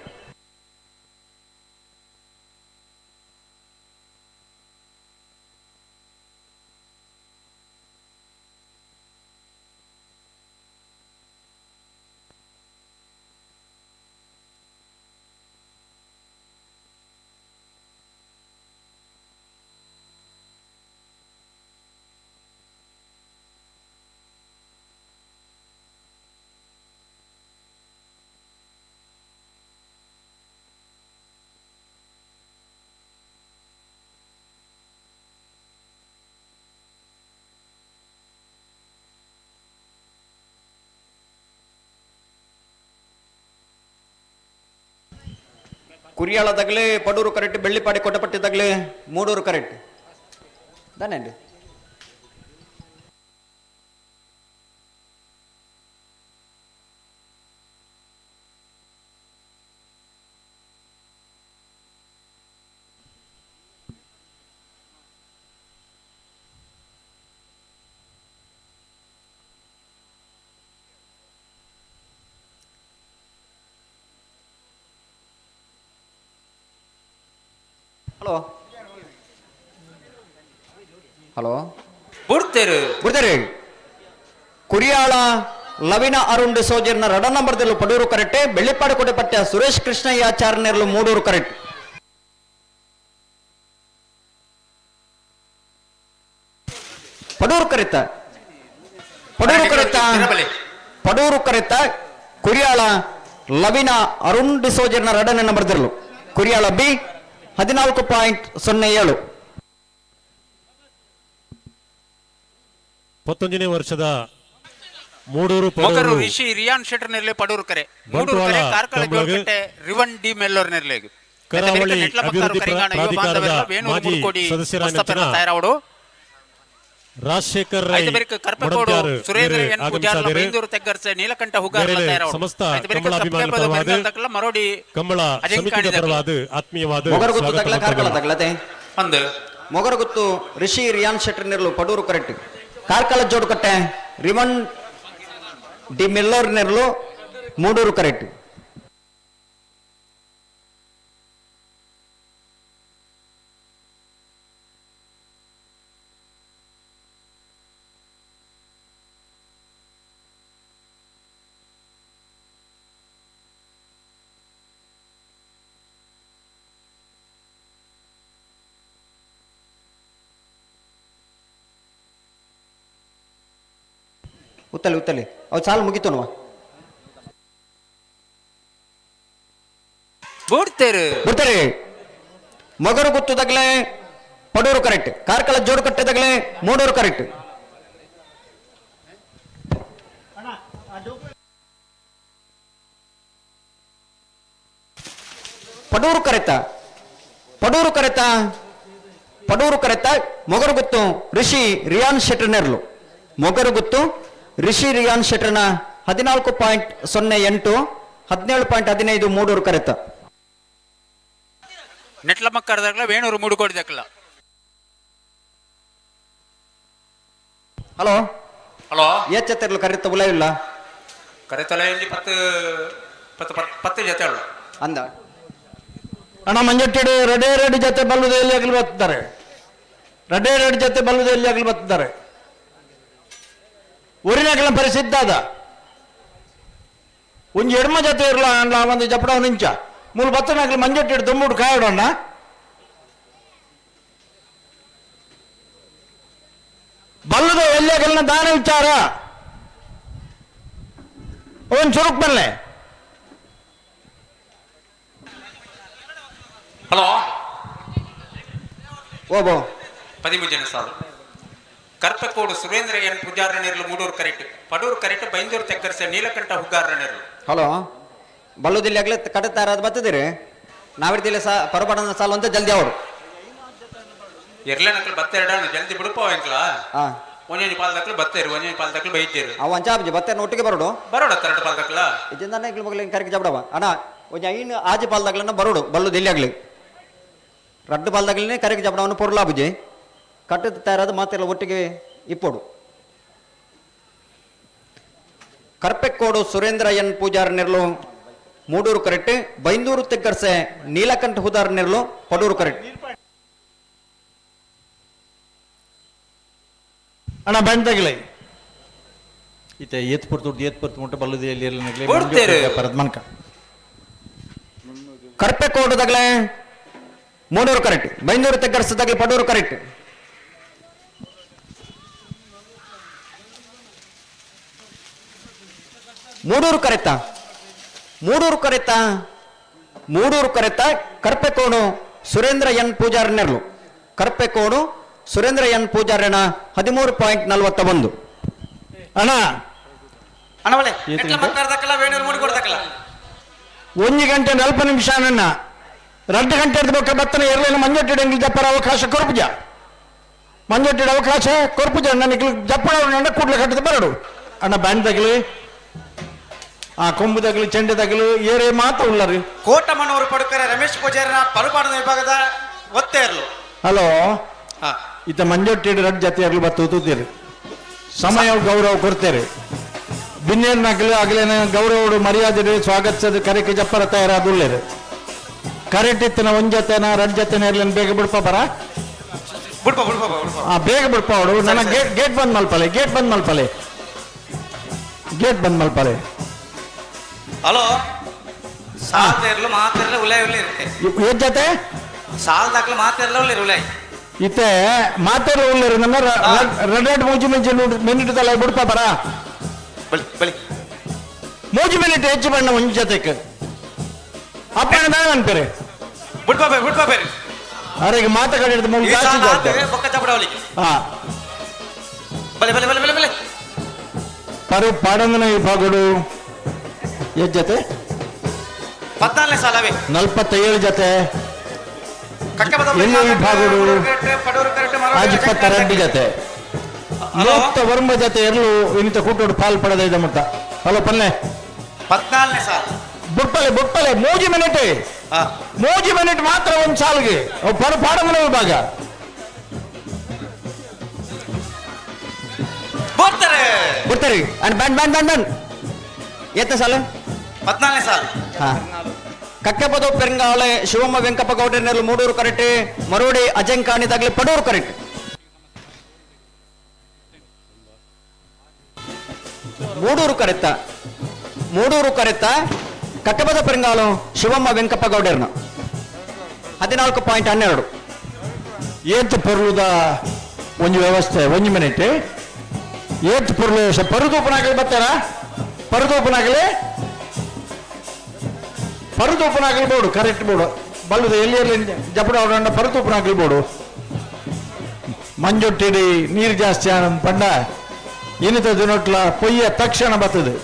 ಕುರಿಯಾಳ ತಗಲೆ ಪಡೂರು ಕರೆಕ್ಟ್. ಬೆಳ್ಳಿಪಾಡಿ ಕೊಟ್ಟಪಟ್ಟಿ ತಗಲೆ ಮೂಡೂರು ಕರೆಕ್ಟ್. ದಾನೇಂಡಿ ಹಲೋ ಬಿಡ್ತೇರಿ. ಕುರಿಯಾಳ ಲವಿನ ಅರುಣ್ ಡಿಸೋಜರ್ನ 2 ನಂಬರ್ ಪಡೂರು ಕರೆಕ್ಟ್. ಬೆಳ್ಳಿಪಾಡಿ ಕೊಟ್ಟಪಟ್ಟಿಯ ಸುರೇಶ್ ಕೃಷ್ಣಯ್ಯಾಚಾರ್ಯರ್ಲು ಮೂಡೂರು ಕರೆಕ್ಟ್. ಪಡೂರು ಕರೆತ ಕುರಿಯಾಳ ಲವಿನ ಅರುಣ್ ಡಿಸೋಜರ್ನ 2ನೇ ನಂಬರ್ ಕುರಿಯಾಳ ಬಿ 14.07. 11ನೇ ವರ್ಷದ ಮೂಡೂರು ಮೊಗರು ರಿಷಿ ರಿಯಾನ್ ಶೆಟರ್ ನೆರ್ಲೆ ಪಡೂರು ಕರೆ. ಮೂಡೂರು ಕರೆ ಕಾರ್ಕಳ ಜೋಡ್ಕಟ್ಟೆ ರಿವನ್ ಡಿ ಮೆಲ್ಲೋರ್ ನೆರ್ಲೆಗೆ ಕರಾವಳಿ ಅಭಿವೃದ್ಧಿ ಪ್ರಾಧಿಕಾರದ ಮಾಜಿ ಸದಸ್ಯರಾಗಿದ್ದ ರಾಜಶೇಖರ್ ರೈ ಮೊಡದ್ಯಾರ್ ನೀಲಕಂಠ ಸಮಸ್ತ ಕಮಲಾಭಿಮಾನಿ ಪರವಾದ ಕಮಲ ಸಮಿತಿಯ ಪರವಾದ ಆತ್ಮೀಯವಾದ ಮೊಗರಗುತ್ತು ರಿಷಿ ರಿಯಾನ್ ಶೆಟರ್ ನೆರ್ಲು ಪಡೂರು ಕರೆಕ್ಟ್. ಕಾರ್ಕಳ ಜೋಡುಕಟ್ಟೆ ರಿವನ್ ಡಿ ಮೆಲ್ಲೋರ್ ನೆರ್ಲು ಮೂಡೂರು ಕರೆಕ್ಟ್. ಉತ್ತಲಿ ಉತ್ತಲಿ ಅವು ಸಾಲು ಮುಗಿತೋನುವ ಬೂಡ್ತೇರು ಬಿಡ್ತಾರೆ ಮೊಗರು ಗುತ್ತದಾಗಲೇ ಪಡೂರು ಕರೆಕ್ಟ್ ಕಾರ್ಕಳ ಜೋಡು ಕಟ್ಟದಾಗಲೇ ಮೂಡೂರು ಕರೆಕ್ಟ್ ಪಡೂರು ಕರೆತ ಪಡೂರು ಕರೆತ ಪಡೂರು ಕರೆತ ಮೊಗರು ಗುತ್ತು ರಿಷಿ ರಿಯಾನ್ ಶೆಟ್ರನೆರ್ಲು ಮೊಗರು ಗುತ್ತು ರಿಷಿ ರಿಯಾನ್ ಶೆಟ್ರನ 14.08 17.15 ಮೂಡೂರು ಕರೆತ ನೆಟ್ಲ ಮಕ್ಕಳದಾಗಲ ವೇಣೂರು ಮೂಡುಕೋಡಿದಾಗಲ ಹಲೋ ಹಲೋ ಎಚ್ಚೆತ್ತರ್ಲು ಕರೆತ ಉಲ ಇಲ್ಲ ಕರೆತಲೆ ಇಲ್ಲಿ 10 ಜೊತೆ ಅಲ್ಲ ಅಂದ ಅಣ್ಣ ಮಂಜಟ್ಟಿಡು ರೆಡಿ ಜೊತೆ ಬಲ್ಲುದಲ್ಲಿ ಆಗಲಿ ಬರ್ತಿದ್ದಾರೆ ರೆಡಿ ಜೊತೆ ಬಲ್ಲುದಲ್ಲಿ ಆಗಲಿ ಬರ್ತಿದ್ದಾರೆ ಊರಿನಾಗಲ ಪರಿಸಿದ್ಧ ಅದ ಒಂದು ಎಡ್ಮ ಜೊತೆ ಇರಲ್ಲ ಅಣ್ಣ ಒಂದು ಜಪಡ ನಿಂಚ ಮೂಲ ಬತ್ತನಾಗಲಿ ಮಂಜಟ್ಟಿಡು ತುಂಬುಡು ಕಾಯೋಣ ಬಲ್ಲುದ ಎಲ್ಲಿಯಾಗಲಿನ ದಾನ ವಿಚಾರ ಒಂದು ಚುರುಕ್ ಬಲ್ಲೆ ಹಲೋ ಓಬೋ 13 ಸಾಲು ಕರ್ಪಕೋಡು ಸುರೇಂದ್ರ ಎನ್ ಪೂಜಾರನೇರ್ಲು ಮೂಡೂರು ಕರೆಕ್ಟ್ ಪಡೂರು ಕರೆಕ್ಟ್ ಬೈಂದೂರು ತೆಕ್ಕರ್ಸೆ ನೀಲಕಂಠ ಹುಗ್ಗಾರನೇರ್ಲು ಹಲೋ ಬಲ್ಲುದಿಲ್ಲಿ ಆಗ್ಲೇ ಕಟ್ಟತಾರ ಅದು ಬರ್ತದಿರಿ ನಾವಿರ್ತಿಲ್ಲ ಪರಬಡನ ಸಾಲು ಅಂತ ಜಲ್ದಿ ಅವರು ಎರ್ಲೆನಕ್ಲು ಬತ್ತೆರಡ ಜಲ್ದಿ ಬಿಡುಪವ ಎಂಕ್ಲ ಹಾ ಒಂಜೊಂಜಿ ಪಾಲ್ದಕ್ಲು ಬತ್ತೇರು ಒಂಜೊಂಜಿ ಪಾಲ್ದಕ್ಲು ಬೈತೇರು ಅವ ಅಂಚಾಬ್ಜಿ ಬತ್ತೆ ಒಟ್ಟಿಗೆ ಬರೋಡು ಬರೋಡ ಕರೆಕ್ಟ್ ಪಾಲ್ದಕ್ಲ ಇದನ್ನ ಇಗ್ಲು ಮಗಲಿಂಗ್ ಕರೆಕ್ಟ್ ಜಬಡವ ಅಣ್ಣ ಒಂಜ ಐನು ಆಜಿ ಪಾಲ್ದಾಗ್ಲನ್ನ ಬರೋಡು ಬಲ್ಲುದಿಲ್ಲಿ ಆಗ್ಲಿ ರಡ್ಡು ಪಾಲ್ದಾಗ್ಲೇ ಕರೆಕ್ಟ್ ಜಬಡವನ್ನು ಪೊರ್ಲಾಬುಜಿ ಕಟ್ಟದ ತಯಾರಾದ ಮಾತೆಲ್ಲ ಒಟ್ಟಿಗೆ ಇಪ್ಪೋಡು ಕರ್ಪೆಕ್ಕೋಡು ಸುರೇಂದ್ರ ಎನ್ ಪೂಜಾರ್ ನಿರ್ಲು ಮೂಡೂರು ಕರೆಕ್ಟ್ ಬೈಂದೂರು ತೆಕ್ಕರ್ಸೆ ನೀಲಕಂಠ ಹುದಾರ್ ನಿರ್ಲು ಪಡೂರು ಕರೆಕ್ಟ್ ಅಣ್ಣ ಬಂದಾಗಲೇ ಈತ ಏತ್ಪುರ್ತು ಮುಟ್ಟ ಬಲ್ಲುದಿಯಲ್ಲಿ ಪರದ್ಮನ್ಕ ಕರ್ಪೆಕ್ಕೋಡುದಾಗಲೇ ಮೂಡೂರು ಕರೆಕ್ಟ್ ಬೈಂದೂರು ತೆಕ್ಕರ್ಸದಾಗಲೇ ಪಡೂರು ಕರೆಕ್ಟ್ ಮೂಡೂರು ಕರೆತ ಕರ್ಪೆಕೋಡು ಸುರೇಂದ್ರ ಎನ್ ಪೂಜಾರ್ ನೆರ್ಲು ಕರ್ಪೆಕೋಡು ಸುರೇಂದ್ರ ಎನ್ ಪೂಜಾರನ 13.41 ಅಣ್ಣ ಅಣ್ಣವಳೆ ನೆಟ್ಲ ಮಕ್ಕಳದಾಗಲ ವೇಣೂರು ಮೂಡುಕೋಡಿದಾಗಲ 1 ಗಂಟೆ 40 ನಿಮಿಷ ಅಣ್ಣ 2 ಗಂಟೆ ಬೊಕ್ಕ ಬತ್ತನ ಎರ್ಲೇನ ಮಂಜಟ್ಟಿಡಂಗಿ ಜಪ್ಪರ ಅವಕಾಶ ಕೊರ್ಪುಜ ಮಂಜಟ್ಟಿಡ ಅವಕಾಶ ಕೊರ್ಪುಜ ನನಗೆ ಜಪ್ಪಳ ನನ್ನ ಕೂಡ್ಲೆ ಕಟ್ಟದ ಬರಡು ಅಣ್ಣ ಬ್ಯಾಂಡ್ದಾಗಲಿ ಆ ಕೊಂಬುದಾಗಲಿ ಚೆಂಡದಾಗಲಿ ಏರೇ ಮಾತ ಉಳ್ಳರಿ ಕೋಟಮ್ಮನವರು ಪಡುಕರೆ ರಮೇಶ್ ಪೂಜಾರಿನ ಪರುಪಾಡದ ವಿಭಾಗದ ಒತ್ತೇ ಇರಲು ಹಲೋ ಈತ ಮಂಜೊಟ್ಟಿಡು ರಡ್ ಜೊತೆ ಇರಲು ಬತ್ತೂತೀರಿ ಸಮಯ ಗೌರವ ಕೊಡ್ತೇವೆ ಬಿನ್ನೇರ್ನಾಗಲಿ ಆಗಲೇನ ಗೌರವಡು ಮರ್ಯಾದೆ ಸ್ವಾಗತಿಸದ ಕರೆಗೆ ಜಪ್ಪರ ತಯಾರಾದುಳ್ಳೇರು ಕರೆಕ್ಟಿತ್ತಿನ ಒಂಜತೆನ ರಡ್ ಜೊತೆನ ಇರ್ಲೇನು ಬೇಗ ಬಿಡ್ಪ ಬರ ಬೇಗ ಬಿಡ್ಪ ಅವಡು ನನ್ನ ಗೇಟ್ ಬಂದ್ ಮಲ್ಪಲೆ ಹಲೋ ಸಾಲ್ದಾಗ್ಲು ಮಾತಿರಲ್ಲ ಉಲೈ ಇರುತ್ತೆ ಏನ್ ಜೊತೆ ಸಾಲ್ದಾಗ್ಲು ಮಾತಿರಲ್ಲ ಉಲೈ ಇತ್ತೆ ಮಾತಾಡ ಉಳ್ಳೇರು ನನ್ನ ರೆಡ್ ಮೂಜಿ ಮಿನಿಟ್ ತಲೆ ಬಿಡ್ಪ ಬರ ಬಳಿ ಮೂಜಿ ಮಿನಿಟ್ ಹೆಚ್ಚು ಬಣ್ಣ ಒಂಜಿ ಜೊತೆಗೆ ಅಪ್ಪಣ್ಣ ನಾನು ಅನ್ಪೇರೆ ಬಿಡ್ಪಾಬೇರಿ ಅವರಿಗೆ ಮಾತುಗಳಿರ್ದು ಮೂರು ಜಾಸ್ತಿ ಬೊಕ್ಕ ಚಪಡವಳಿ ಹಾ ಬಲೆ ಪರು ಪಾಡಂಗನ ವಿಭಾಗಗಳು ಎಷ್ಟು ಜೊತೆ 14ನೇ ಸಾಲವೇ 47 ಜೊತೆ ಎಲ್ಲ ವಿಭಾಗಗಳು ಆಜ್ 22 ಜೊತೆ ಲೋಕ್ತ ವರ್ಮ ಜೊತೆ ಎರಲು ಇನ್ನಿತ ಕೂಟೋಡು ಪಾಲ್ ಪಡೆದ ಮುಟ್ಟ ಹಲೋ ಪಲ್ಲೆ 14ನೇ ಸಾಲ ಬುಟ್ಪಲೆ ಮೂಜಿ ಮಿನಿಟ್ ಮಾತ್ರ ಒಂದು ಸಾಲಿಗೆ ಪರು ಪಾಡಂಗನ ವಿಭಾಗ ಬಿಡ್ತಾರೆ ಬ್ಯಾನ್ ಎತ್ತ ಸಾಲ 14ನೇ ಸಾಲ ಹಾ ಕಕ್ಕೆಪದ ಪೆರಂಗಾವಳೆ ಶಿವಮ್ಮ ವೆಂಕಪ್ಪ ಗೌಡರ್ನೆರ್ಲು ಮೂಡೂರು ಕರೆಕ್ಟ್ ಮರೋಡಿ ಅಜಂಕಾಣಿದಾಗಲೇ ಪಡೂರು ಕರೆಕ್ಟ್ ಮೂಡೂರು ಕರೆತ್ತ ಕಕ್ಕೆಪದ ಪೆರಂಗಾವಳು ಶಿವಮ್ಮ ವೆಂಕಪ್ಪ ಗೌಡರ್ನ 14.12 ಏತ್ ಪೊರ್ಲುದ ಒಂಜಿ ವ್ಯವಸ್ಥೆ ಒಂಜಿ ಮಿನಿಟ್ ಏತ್ ಪುರ್ಲೇಶ ಪರುದೂಪನಾಗಲಿ ಬರ್ತಾರ ಪರುದೂಪನಾಗಲಿ ಪರುದೂಪನಾಗಲಿ ಬೋಡು ಕರೆಕ್ಟ್ ಬೋಡು ಬಲ್ಲದು ಎಲ್ಲಿ ಜಪಡ ಅವರನ್ನ ಪರುದೂಪನಾಗಲಿ ಬೋಡು ಮಂಜೊಟ್ಟಿಡಿ ನೀರು ಜಾಸ್ತಿ ಆನಂದ್ ಪಂಡ ಇನಿತ ದಿನೊಟ್ಲ ಪೊಯ್ಯ ತಕ್ಷಣ ಬರ್ತದೆ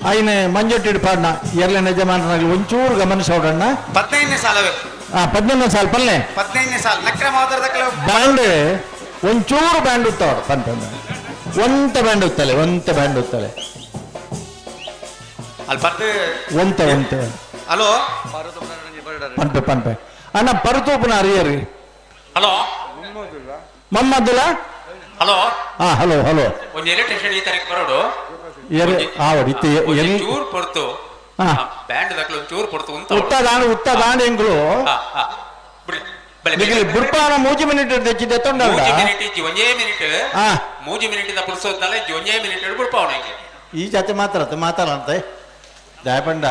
ఆయన మంజొట్టిడి పాడిన ఎర్ల యజమానులు ಒಂಚೂರು ಗಮನಿಸೋಡಣ್ಣ 15ನೇ ಸಾಲವೇ 15ನೇ ಸಾಲ ಪಲ್ಲೆ 15ನೇ ಸಾಲ ನಕ್ರ ಮಾತಾಡದಕ್ಕೆ ಬ್ಯಾಂಡ್ ಒಂಚೂರು ಬ್ಯಾಂಡ್ ಉತ್ತಾವ ಒಂತ ಬ್ಯಾಂಡ್ ಉತ್ತಲೆ ಅಲ್ಲಿ ಬರ್ದು ಒಂತ ಹಲೋ ಪನ್ಪೆ ಅಣ್ಣ ಪರುತೂಪನ ಅರಿಯರಿ ಹಲೋ ಮಮ್ಮದ್ದುಲ ಹಲೋ ಹಲೋ ಒಂದು ಎಲೆಕ್ಟ್ರಿಷಿಯನ್ ಈ ತಾರೀಕು ಬರೋಡು ಚೂರು ಪಡ್ತು ಬ್ಯಾಂಡ್ ದಕ್ಕಲು ಚೂರು ಪಡ್ತು ಉತ್ತದಾಂಡ್ ಎಂಗ್ಳು ಬುರ್ಪಾನ 3 ಮಿನಿಟ್ ತೆಚ್ಚಿದೆ ಒಂದೇ ಮಿನಿಟ್ ಪುಡ್ಸೋದ್ನಲ್ಲ ಒಂದೇ ಮಿನಿಟ್ ಬುಡ್ಪಾವಣ ಈ ಜೊತೆ ಮಾತಾಡಂತೆ ದಯಪಂಡ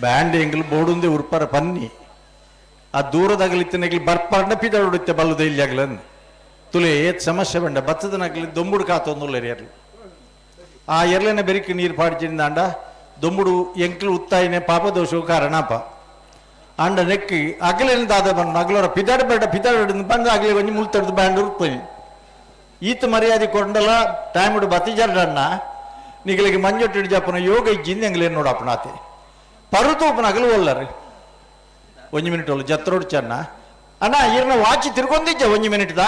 ಬ್ಯಾಂಡ್ ಎಂಗ್ಳು ಬೋಡುಂದೆ ಉರ್ಪಾರ ಪನ್ನಿ ಆ ದೂರದಾಗಲಿತ್ತಿನಾಗ್ಲಿ ಬರ್ಪಾಂಡ ಪಿದಾಡುತ್ತೆ ಬಲ್ಲುದ ಇಲ್ಲಿ ಆಗ್ಲನ್ ತುಲೆ ಏತ್ ಸಮಸ್ಯೆ ಬಂಡ ಬತ್ತದನಾಗ್ಲಿ ದೊಂಬುಡು ಕಾತೊಂದುಲ್ಲ ಎರ್ಲಿ ಆ ಎರ್ಲೆನ ಬೆರಿಕೆ ನೀರು ಪಾಡ್ಚಿಂದ ದೊಂಬುಡು ಎಂಕ್ಲು ಉತ್ತಾಯಿನೇ ಪಾಪದೋಷವು ಕಾರಣಪ್ಪ ಅಂಡ ನೆಕ್ಕಿ ಅಗಲಿನ ದಾದ ಬಂದು ಅಗಲರ ಪಿದಾಡ ಬಂದು ಆಗಲಿ ಒಂಜಿ ಮುಲ್ತಡ್ದು ಬ್ಯಾಂಡ್ ಉರ್ಪನಿ ಈತ ಮರ್ಯಾದೆ ಕೊಂಡಲ್ಲ ಟೈಮ್ಡು ಬತ್ತಿಜರ್ಡಣ್ಣ ನಿಗಳಿಗೆ ಮಂಜೊಟ್ಟಿಡು ಜಪ್ಪನ ಯೋಗ ಇಜ್ಜಿಂದ ಎಂಗ್ಲೇನು ನೋಡಪ್ಪನಾತೆ ಪರುತೂಪನ ಅಗಲು ಒಲ್ಲರಿ 1 ಮಿನಿಟ್ ಒಲ್ಲ ಜತ್ರೋಡು ಚೆನ್ನ ಅಣ್ಣ ಇರ್ನ ವಾಚಿ ತಿರ್ಗೊಂದಿಜ್ಜ 1 ಮಿನಿಟ್ದ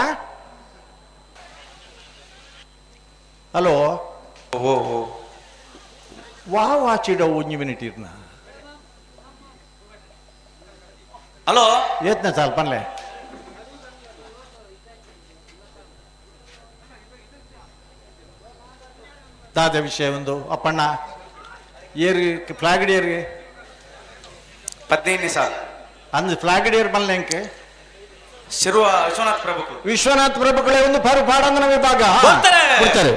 ಹಲೋ ವಾಚಿಡ 1 ಮಿನಿಟ್ ಇರ್ನ ಹಲೋ ಏತ್ನ ಸಾಲ್ ಪನ್ಲೆ ದಾದ ವಿಷಯ ಒಂದು ಅಪ್ಪಣ್ಣ ಏರ್ಗೆ ಫ್ಲಾಗ್ ಏರ್ಗೆ 15ನೇ ಸಾಲ ಅಂದ್ ಫ್ಲಾಗ್ ಏರ್ ಬನ್ಲೆ ಎಂಕೆ ಶಿರುವ ವಿಶ್ವನಾಥ್ ಪ್ರಭುಗಳೇ ಒಂದು ಪಾಡಂದನ ವಿಭಾಗ ಬಿಡ್ತಾರೆ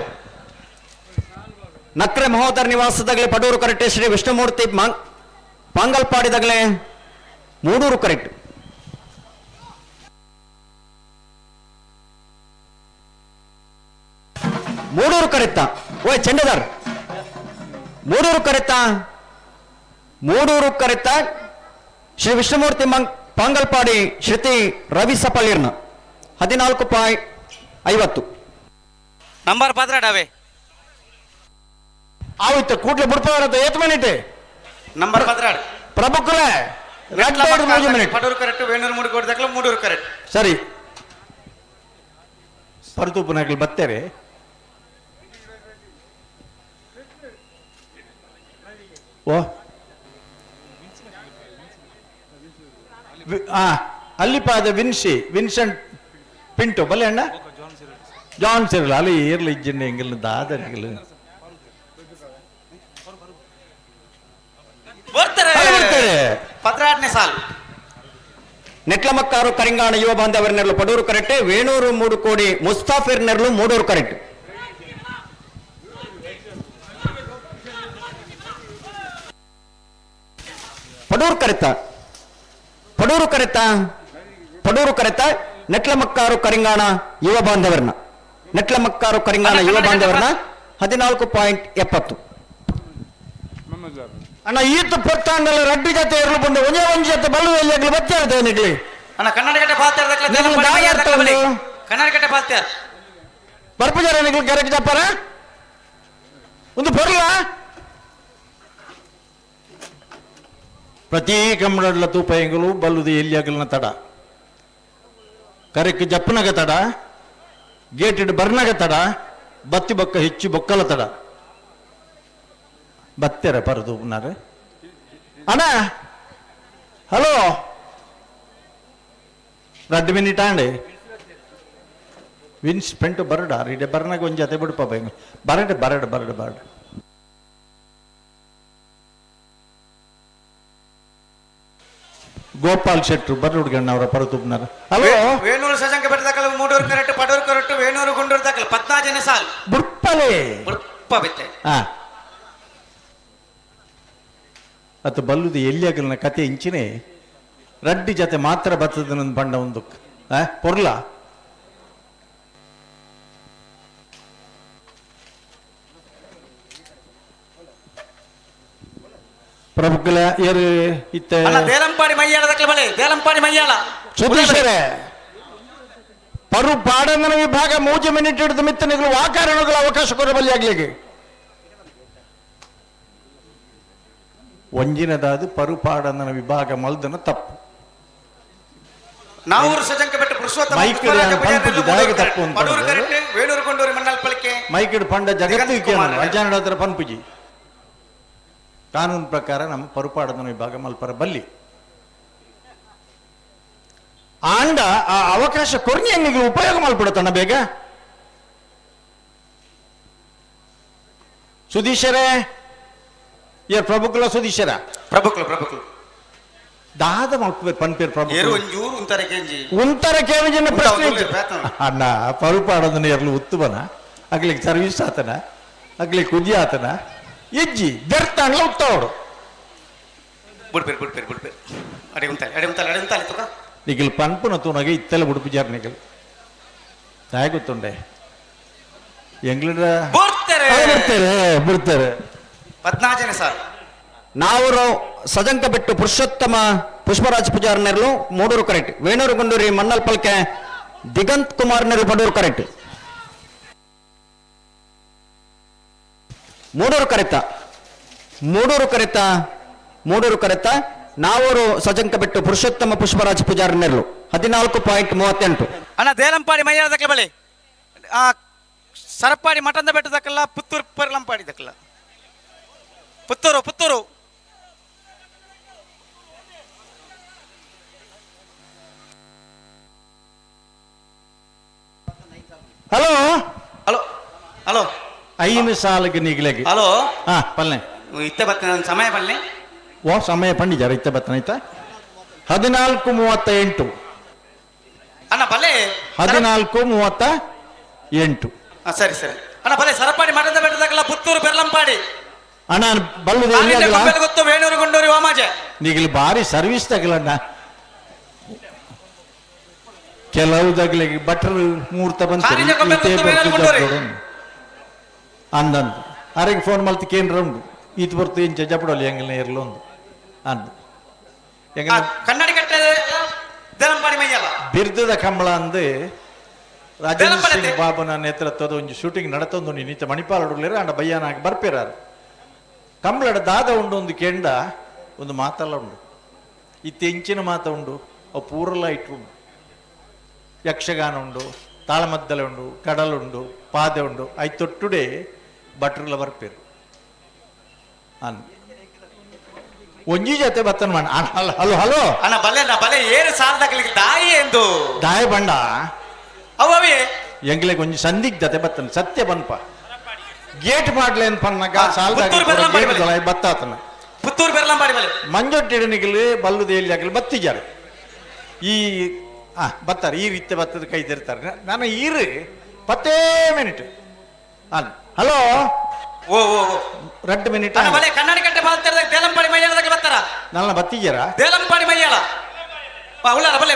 ನಕ್ರೆ ಮಹೋದರ ನಿವಾಸದಾಗಲೇ ಪಡೂರು ಕರೆಕ್ಟ್ ಶ್ರೀ ವಿಷ್ಣುಮೂರ್ತಿ ಪಾಂಗಲ್ಪಾಡಿದಾಗಲೇ ಮೂಡೂರು ಕರೆಕ್ಟ್ ಮೂಡೂರು ಕರೆಕ್ಟ ಓಯ್ ಚೆಂಡದಾರ್ ಮೂಡೂರು ಕರೆಕ್ಟ ಶ್ರೀ ವಿಷ್ಣುಮೂರ್ತಿ ಪಾಂಗಲ್ಪಾಡಿ ಶ್ರುತಿ ರವಿ ಸಪಲಿರ್ನ 14.50 ನಂಬರ್ ಪದ್ರಾಡವೆ ಆಯ್ತು ಕೂಡ್ಲೆ ಬಿಡ್ತಾವ್ರ ಏತ್ ಮಿನಿಟ್ ನಂಬರ್ ಪದ್ರಾಡ್ ಪ್ರಭುಕುಲೆ 3 ಮಿನಿಟ್ ಪಡೂರು ಕರೆಕ್ಟ್ ವೇಣೂರು ಮೂಡಿ ಕೊಡ್ದಾಗಲ ಮೂಡೂರು ಕರೆಕ್ಟ್ ಸರಿ ಪರುತೂಪನಾಗ್ಲಿ ಬತ್ತೇವೆ ಓ ಅಲ್ಲಿಪಾದ ವಿನ್ಸೆಂಟ್ ಪಿಂಟು ಬಲ್ಲೆ ಅಣ್ಣ ಜಾನ್ ಸಿರ್ಲ ಅಲ್ಲಿ ಏರ್ಲಿ ಇಜ್ಜಿನ ಎಂಗಿಲ್ ದಾದರಿಗಳು ಪದ್ರಾಟನೇ ಸಾಲ್ ನೆಟ್ಲಮಕ್ಕಾರು ಕರಿಂಗಾಣ ಯುವ ಬಾಂಧವರನ್ನೆರಲು ಪಡೂರು ಕರೆಕ್ಟೆ ವೇಣೂರು 3 ಕೋಡಿ ಮುಸ್ತಾಫಿರ್ನೆರಲು ಮೂಡೂರು ಕರೆಕ್ಟ್ ಪಡೂರು ಕರೆತ ನೆಟ್ಲಮಕ್ಕಾರು ಕರಿಂಗಾಣ ಯುವ ಬಾಂಧವರನ್ನ 14.70 ಅಣ್ಣ ಈತ ಪತ್ತಾಂಡಲ ರಡ್ಡಿ ಜೊತೆ ಇರಲು ಬಂದು ಒಂದೇ ಒಂದು ಜೊತೆ ಬಲ್ಲುವಲ್ಲಿ ಆಗ್ಲಿ ಬಚ್ಚ ಇರ್ತದೆ ನಿಗ್ಲಿ ಅಣ್ಣ ಕನ್ನಡಗಟ್ಟೆ ಪಾಲ್ತಾರ ಬರ್ಪುಜಾರ ನಿಗ್ಲಿ ಕರೆಕ್ಟ್ ಜಪ್ಪರ ಒಂದು ಬರ್ಲ ಪ್ರತಿ ಕಂಬಡಲ್ಲ ತೂಪಾಯಿಗಳು ಬಲ್ಲುದು ಎಲ್ಲಿ ಆಗಲಿನ ತಡ ಕರೆಕ್ ಜಪ್ಪನಾಗ ತಡ ಗೇಟಿಡ್ ಬರ್ನಾಗ ತಡ ಬತ್ತಿ ಬೊಕ್ಕ ಹೆಚ್ಚು ಬೊಕ್ಕಲ ತಡ ಬತ್ತೆರ ಪರದು ಅಣ್ಣ ಹಲೋ 2 ಮಿನಿಟ್ ಆಂಡೆ ವಿನ್ಸ್ ಪೆಂಟು ಬರಡ ರೀಡೆ ಬರ್ನಾಗ ಒಂದು ಜೊತೆ ಬಿಡಪ್ಪ ಬರಡ ಗೋಪಾಲ್ ಶೆಟ್ರು ಬರ್ರುಡ್ಗಣ್ಣ ಅವರ ಪರತುಪ್ನಾರ ಹಲೋ ವೇಣೂರು ಸಜಂಕ ಬೆಟ್ಟದಾಕಲ ಮೂಡೂರು ಕರೆಕ್ಟ್ ಪಡೂರು ಕರೆಕ್ಟ್ ವೇಣೂರು ಗುಂಡೂರು ದಾಖಲೆ 14ನೇ ಸಾಲ್ ಬುರ್ಪಲೆ ಬೆತ್ತೆ ಅತ್ತ ಬಲ್ಲುದು ಎಲ್ಲಿ ಆಗಲಿನ ಕತೆ ಇಂಚಿನೇ ರಡ್ಡಿ ಜೊತೆ ಮಾತ್ರ ಬರ್ತದ ನನ್ನ ಬಂಡ ಒಂದು ಪೊರ್ಲ ಪ್ರಭುಕುಲ ಏರು ಇತ್ತೆ ದೇಲಂಪಾಡಿ ಮಯ್ಯಾಳ ದಕ್ಲ ಬಲೆ ದೇಲಂಪಾಡಿ ಮಯ್ಯಾಳ ಸುಧೀಶರೇ ಪರು ಪಾಡಂಗನ ವಿಭಾಗ 3 ಮಿನಿಟ್ ಹಿಡಿದು ಮಿತ್ತನಿಗಳು ವಾಕಾರಣಗಳು ಅವಕಾಶ ಕೊರಬಲ್ಲಿ ಆಗ್ಲಿಕ್ಕೆ ಒಂಜಿನದಾದು ಪರು ಪಾಡಂಗನ ವಿಭಾಗ ಮಲ್ದನ ತಪ್ಪು ನಾವೂರು ಸಜಂಕ ಬೆಟ್ಟ ಪುರುಷೋತ್ತಮ ತಪ್ಪು ಅಂತ ಪಡೂರು ಕರೆಕ್ಟ್ ವೇಣೂರು ಕೊಂಡೂರು ಮಂಡಲ್ ಪಳಕೆ ಮೈಕಿಡ್ ಪಂಡ ಜಗತ್ತಿಗೆ ಅಜ್ಜಾನಡ ಹತ್ರ ಪನ್ಪುಜಿ ಕಾನೂನು ಪ್ರಕಾರ ನಮ್ಮ ಪರುಪಾಡದನ ವಿಭಾಗ ಮಲ್ಪರ ಬಲ್ಲಿ ಆಂಡ ಆ ಅವಕಾಶ ಕೊರ್ನಿಯನ್ನಿಗೆ ಉಪಯೋಗ ಮಲ್ಪಡತಣ್ಣ ಬೇಗ ಸುಧೀಶರೇ ಪ್ರಭುಕುಲ ಸುಧೀಶರ ಪ್ರಭುಕುಲ ದಾದ ಮಲ್ಪೇರ್ ಪನ್ಪೇರ್ ಪ್ರಭು ಒಂಜೂರು ಉಂತರ ಕೇಳಿಜಿನ ಪ್ರಶ್ನೆ ಅಣ್ಣ ಪರುಪಾಡದನ ಎರ್ಲು ಉತ್ತುವನ ಅಗ್ಲಿಗೆ ಸರ್ವಿಸ್ ಆತನ ಅಗ್ಲಿಗೆ ಕುಜಿ ಆತನ ಎಜ್ಜಿ ಬೆರ್ತಾಣ್ಲ ಉತ್ತವಡು ಬಿಡ್ಪೇರ್ ಅಡೆ ಉಂತಾಲೆ ತುಕ ನಿಖಿಲ್ ಪನ್ಪುನ ತೂನಗೆ ಇತ್ತೆಲ್ಲ ಬುಡುಪಿಜಾರ್ ನಿಖಿಲ್ ತಾಯ ಗೊತ್ತುಂಡೆ ಎಂಗ್ಲಿಡ ಬಿಡ್ತಾರೆ 14ನೇ ಸಾಲ ನಾವರು ಸಜಂಕ ಬೆಟ್ಟು ಪುರುಷೋತ್ತಮ ಪುಷ್ಪರಾಜ್ ಪೂಜಾರ್ ನೆರಲು ಮೂಡೂರು ಕರೆಕ್ಟ್ ವೇಣೂರು ಗುಂಡೂರಿ ಮಣ್ಣಲ್ ಪಲ್ಕೆ ದಿಗಂತ್ ಕುಮಾರ್ ನೆರಲು ಪಡೂರು ಕರೆಕ್ಟ್ ಮೂಡೂರು ಕರೆತ ನಾವೂರು ಸಜಂಕ ಬೆಟ್ಟು ಪುರುಷೋತ್ತಮ ಪುಷ್ಪರಾಜ್ ಪೂಜಾರ್ ನೆರಲು 14.38 ಅಣ್ಣ ದೇಲಂಪಾಡಿ ಮಯ್ಯಾಳ ದಕ್ಲ ಬಲೆ ಸರಪಾಡಿ ಮಠಂದ ಬೆಟ್ಟ ದಕ್ಕಲ್ಲ ಪುತ್ತೂರು ಪರ್ಲಂಪಾಡಿ ದಕ್ಕಲ್ಲ ಪುತ್ತೂರು ಹಲೋ ಐನು ಸಾಲಿಗೆ ನಿಗ್ಲೆಗೆ ಹಲೋ ಪಲ್ಲೆ ಇತ್ತೆ ಬತ್ತ ಸಮಯ ಬಲ್ಲೆ ಓ ಸಮಯ ಪಂಡಿಜಾರ ಇತ್ತೆ ಬತ್ತನ ಆಯ್ತಾ 14:38 ಅಣ್ಣ ಬಲ್ಲೆ 14:38 ಸರಿ ಅಣ್ಣ ಬಲ್ಲೆ ಸರಪಾಡಿ ಮಠದ ಬೆಟ್ಟದಾಗಲ್ಲ ಪುತ್ತೂರು ಬೆರ್ಲಂಪಾಡಿ ಅಣ್ಣ ಬಲ್ಲು ಗೊತ್ತು ವೇಣೂರು ಗೊಂಡೂರಿ ವಾಮಾಜ ನೀಗಲಿ ಭಾರಿ ಸರ್ವಿಸ್ ತಗಲಣ್ಣ ಕೆಲವು ತಗಲಿಗೆ ಬಟ್ರ್ ಮುಹೂರ್ತ ಬಂತು ಅಂದಂದು ಅರೆಗೆ ಫೋನ್ ಮಲ್ತಿ ಕೇಂದ್ರ ಉಂಡು ಈತ್ ಬರ್ತು ಇಂಚ ಜಪಡೋಲ್ಲ ಎಂಗಲ್ನ ಇರಲು ಒಂದು ಅಂದ ಕನ್ನಡಿ ಕಟ್ಟೆ ದೇಲಂಪಾಡಿ ಮಯ್ಯಾಳ ಬಿರ್ದದ ಕಂಬಳ ಅಂದು ರಾಜೇಂದ್ರ ಸಿಂಗ್ ಬಾಬುನ ನೇತೃತ್ವದ ಒಂದು ಶೂಟಿಂಗ್ ನಡತೊಂದು ನೀತ ಮಣಿಪಾಲುಡ್ಲೇರ ಅಂಡ ಬಯ್ಯಾನಾಗಿ ಬರ್ಪೇರಾರು ಕಂಬಳಡ ದಾದ ಉಂಡು ಒಂದು ಕೆಂಡ ಒಂದು ಮಾತಲ್ಲ ಉಂಡು ಇತ್ತು ಎಂಚಿನ ಮಾತ ಉಂಡು ಅವು ಪೂರಲ್ಲ ಇಟ್ಟು ಉಂಡು ಯಕ್ಷಗಾನ ಉಂಡು ತಾಳಮದ್ದಲೆ ಉಂಡು ಕಡಲುಂಡು ಪಾದೆ ಉಂಡು ಐ ತೊಟ್ಟುಡೆ ಭಟ್ರುಲ ಬರ್ಪೇರು ಒಂಜಿ ಜೊತೆ ಬತ್ತನ ಮಾಡ ಹಲೋ ಅಣ್ಣ ಬಲೆ ಏರು ಸಾಲದಾಗಲಿಕ್ಕೆ ದಾಯಿ ಎಂದು ದಾಯ ಬಂಡ ಅವೇ ಎಂಗ್ಲೆಗೆ ಒಂಜಿ ಸಂದಿಗ್ಧತೆ ಬತ್ತನ ಸತ್ಯ ಬನ್ಪ ಗೇಟ್ ಮಾಡ್ಲೆ ಅಂತ ಪನ್ನಗ ಸಾಲದಾಗ ಬತ್ತಾತನ ಪುತ್ತೂರು ಬೆರ್ಲಂಪಾಡಿ ಬಲೆ ಮಂಜೊಟ್ಟಿಡ ನಿಗಲು ಬಲ್ಲುದೇಲಿ ಆಗಲಿ ಬತ್ತಿಜಾರೆ ಈ ಬತ್ತಾರೆ ಈ ರೀತಿ ಬತ್ತದ ಕೈ ತೆರ್ತಾರೆ ನಾನು ಈರು 10 ಮಿನಿಟ್ ಹಲೋ ಓ 2 ಮಿನಿಟ್ ಬಲೆ ಕನ್ನಡಿ ಕಟ್ಟೆ ಬಾಲ್ತಾರ ದೇಲಂಪಾಡಿ ಮಯ್ಯಾಳದಾಗ ಬರ್ತಾರ ನನ್ನ ಬತ್ತಿಜಾರ ದೇಲಂಪಾಡಿ ಮಯ್ಯಾಳ ಉಳ್ಳಾರ ಬಲೆ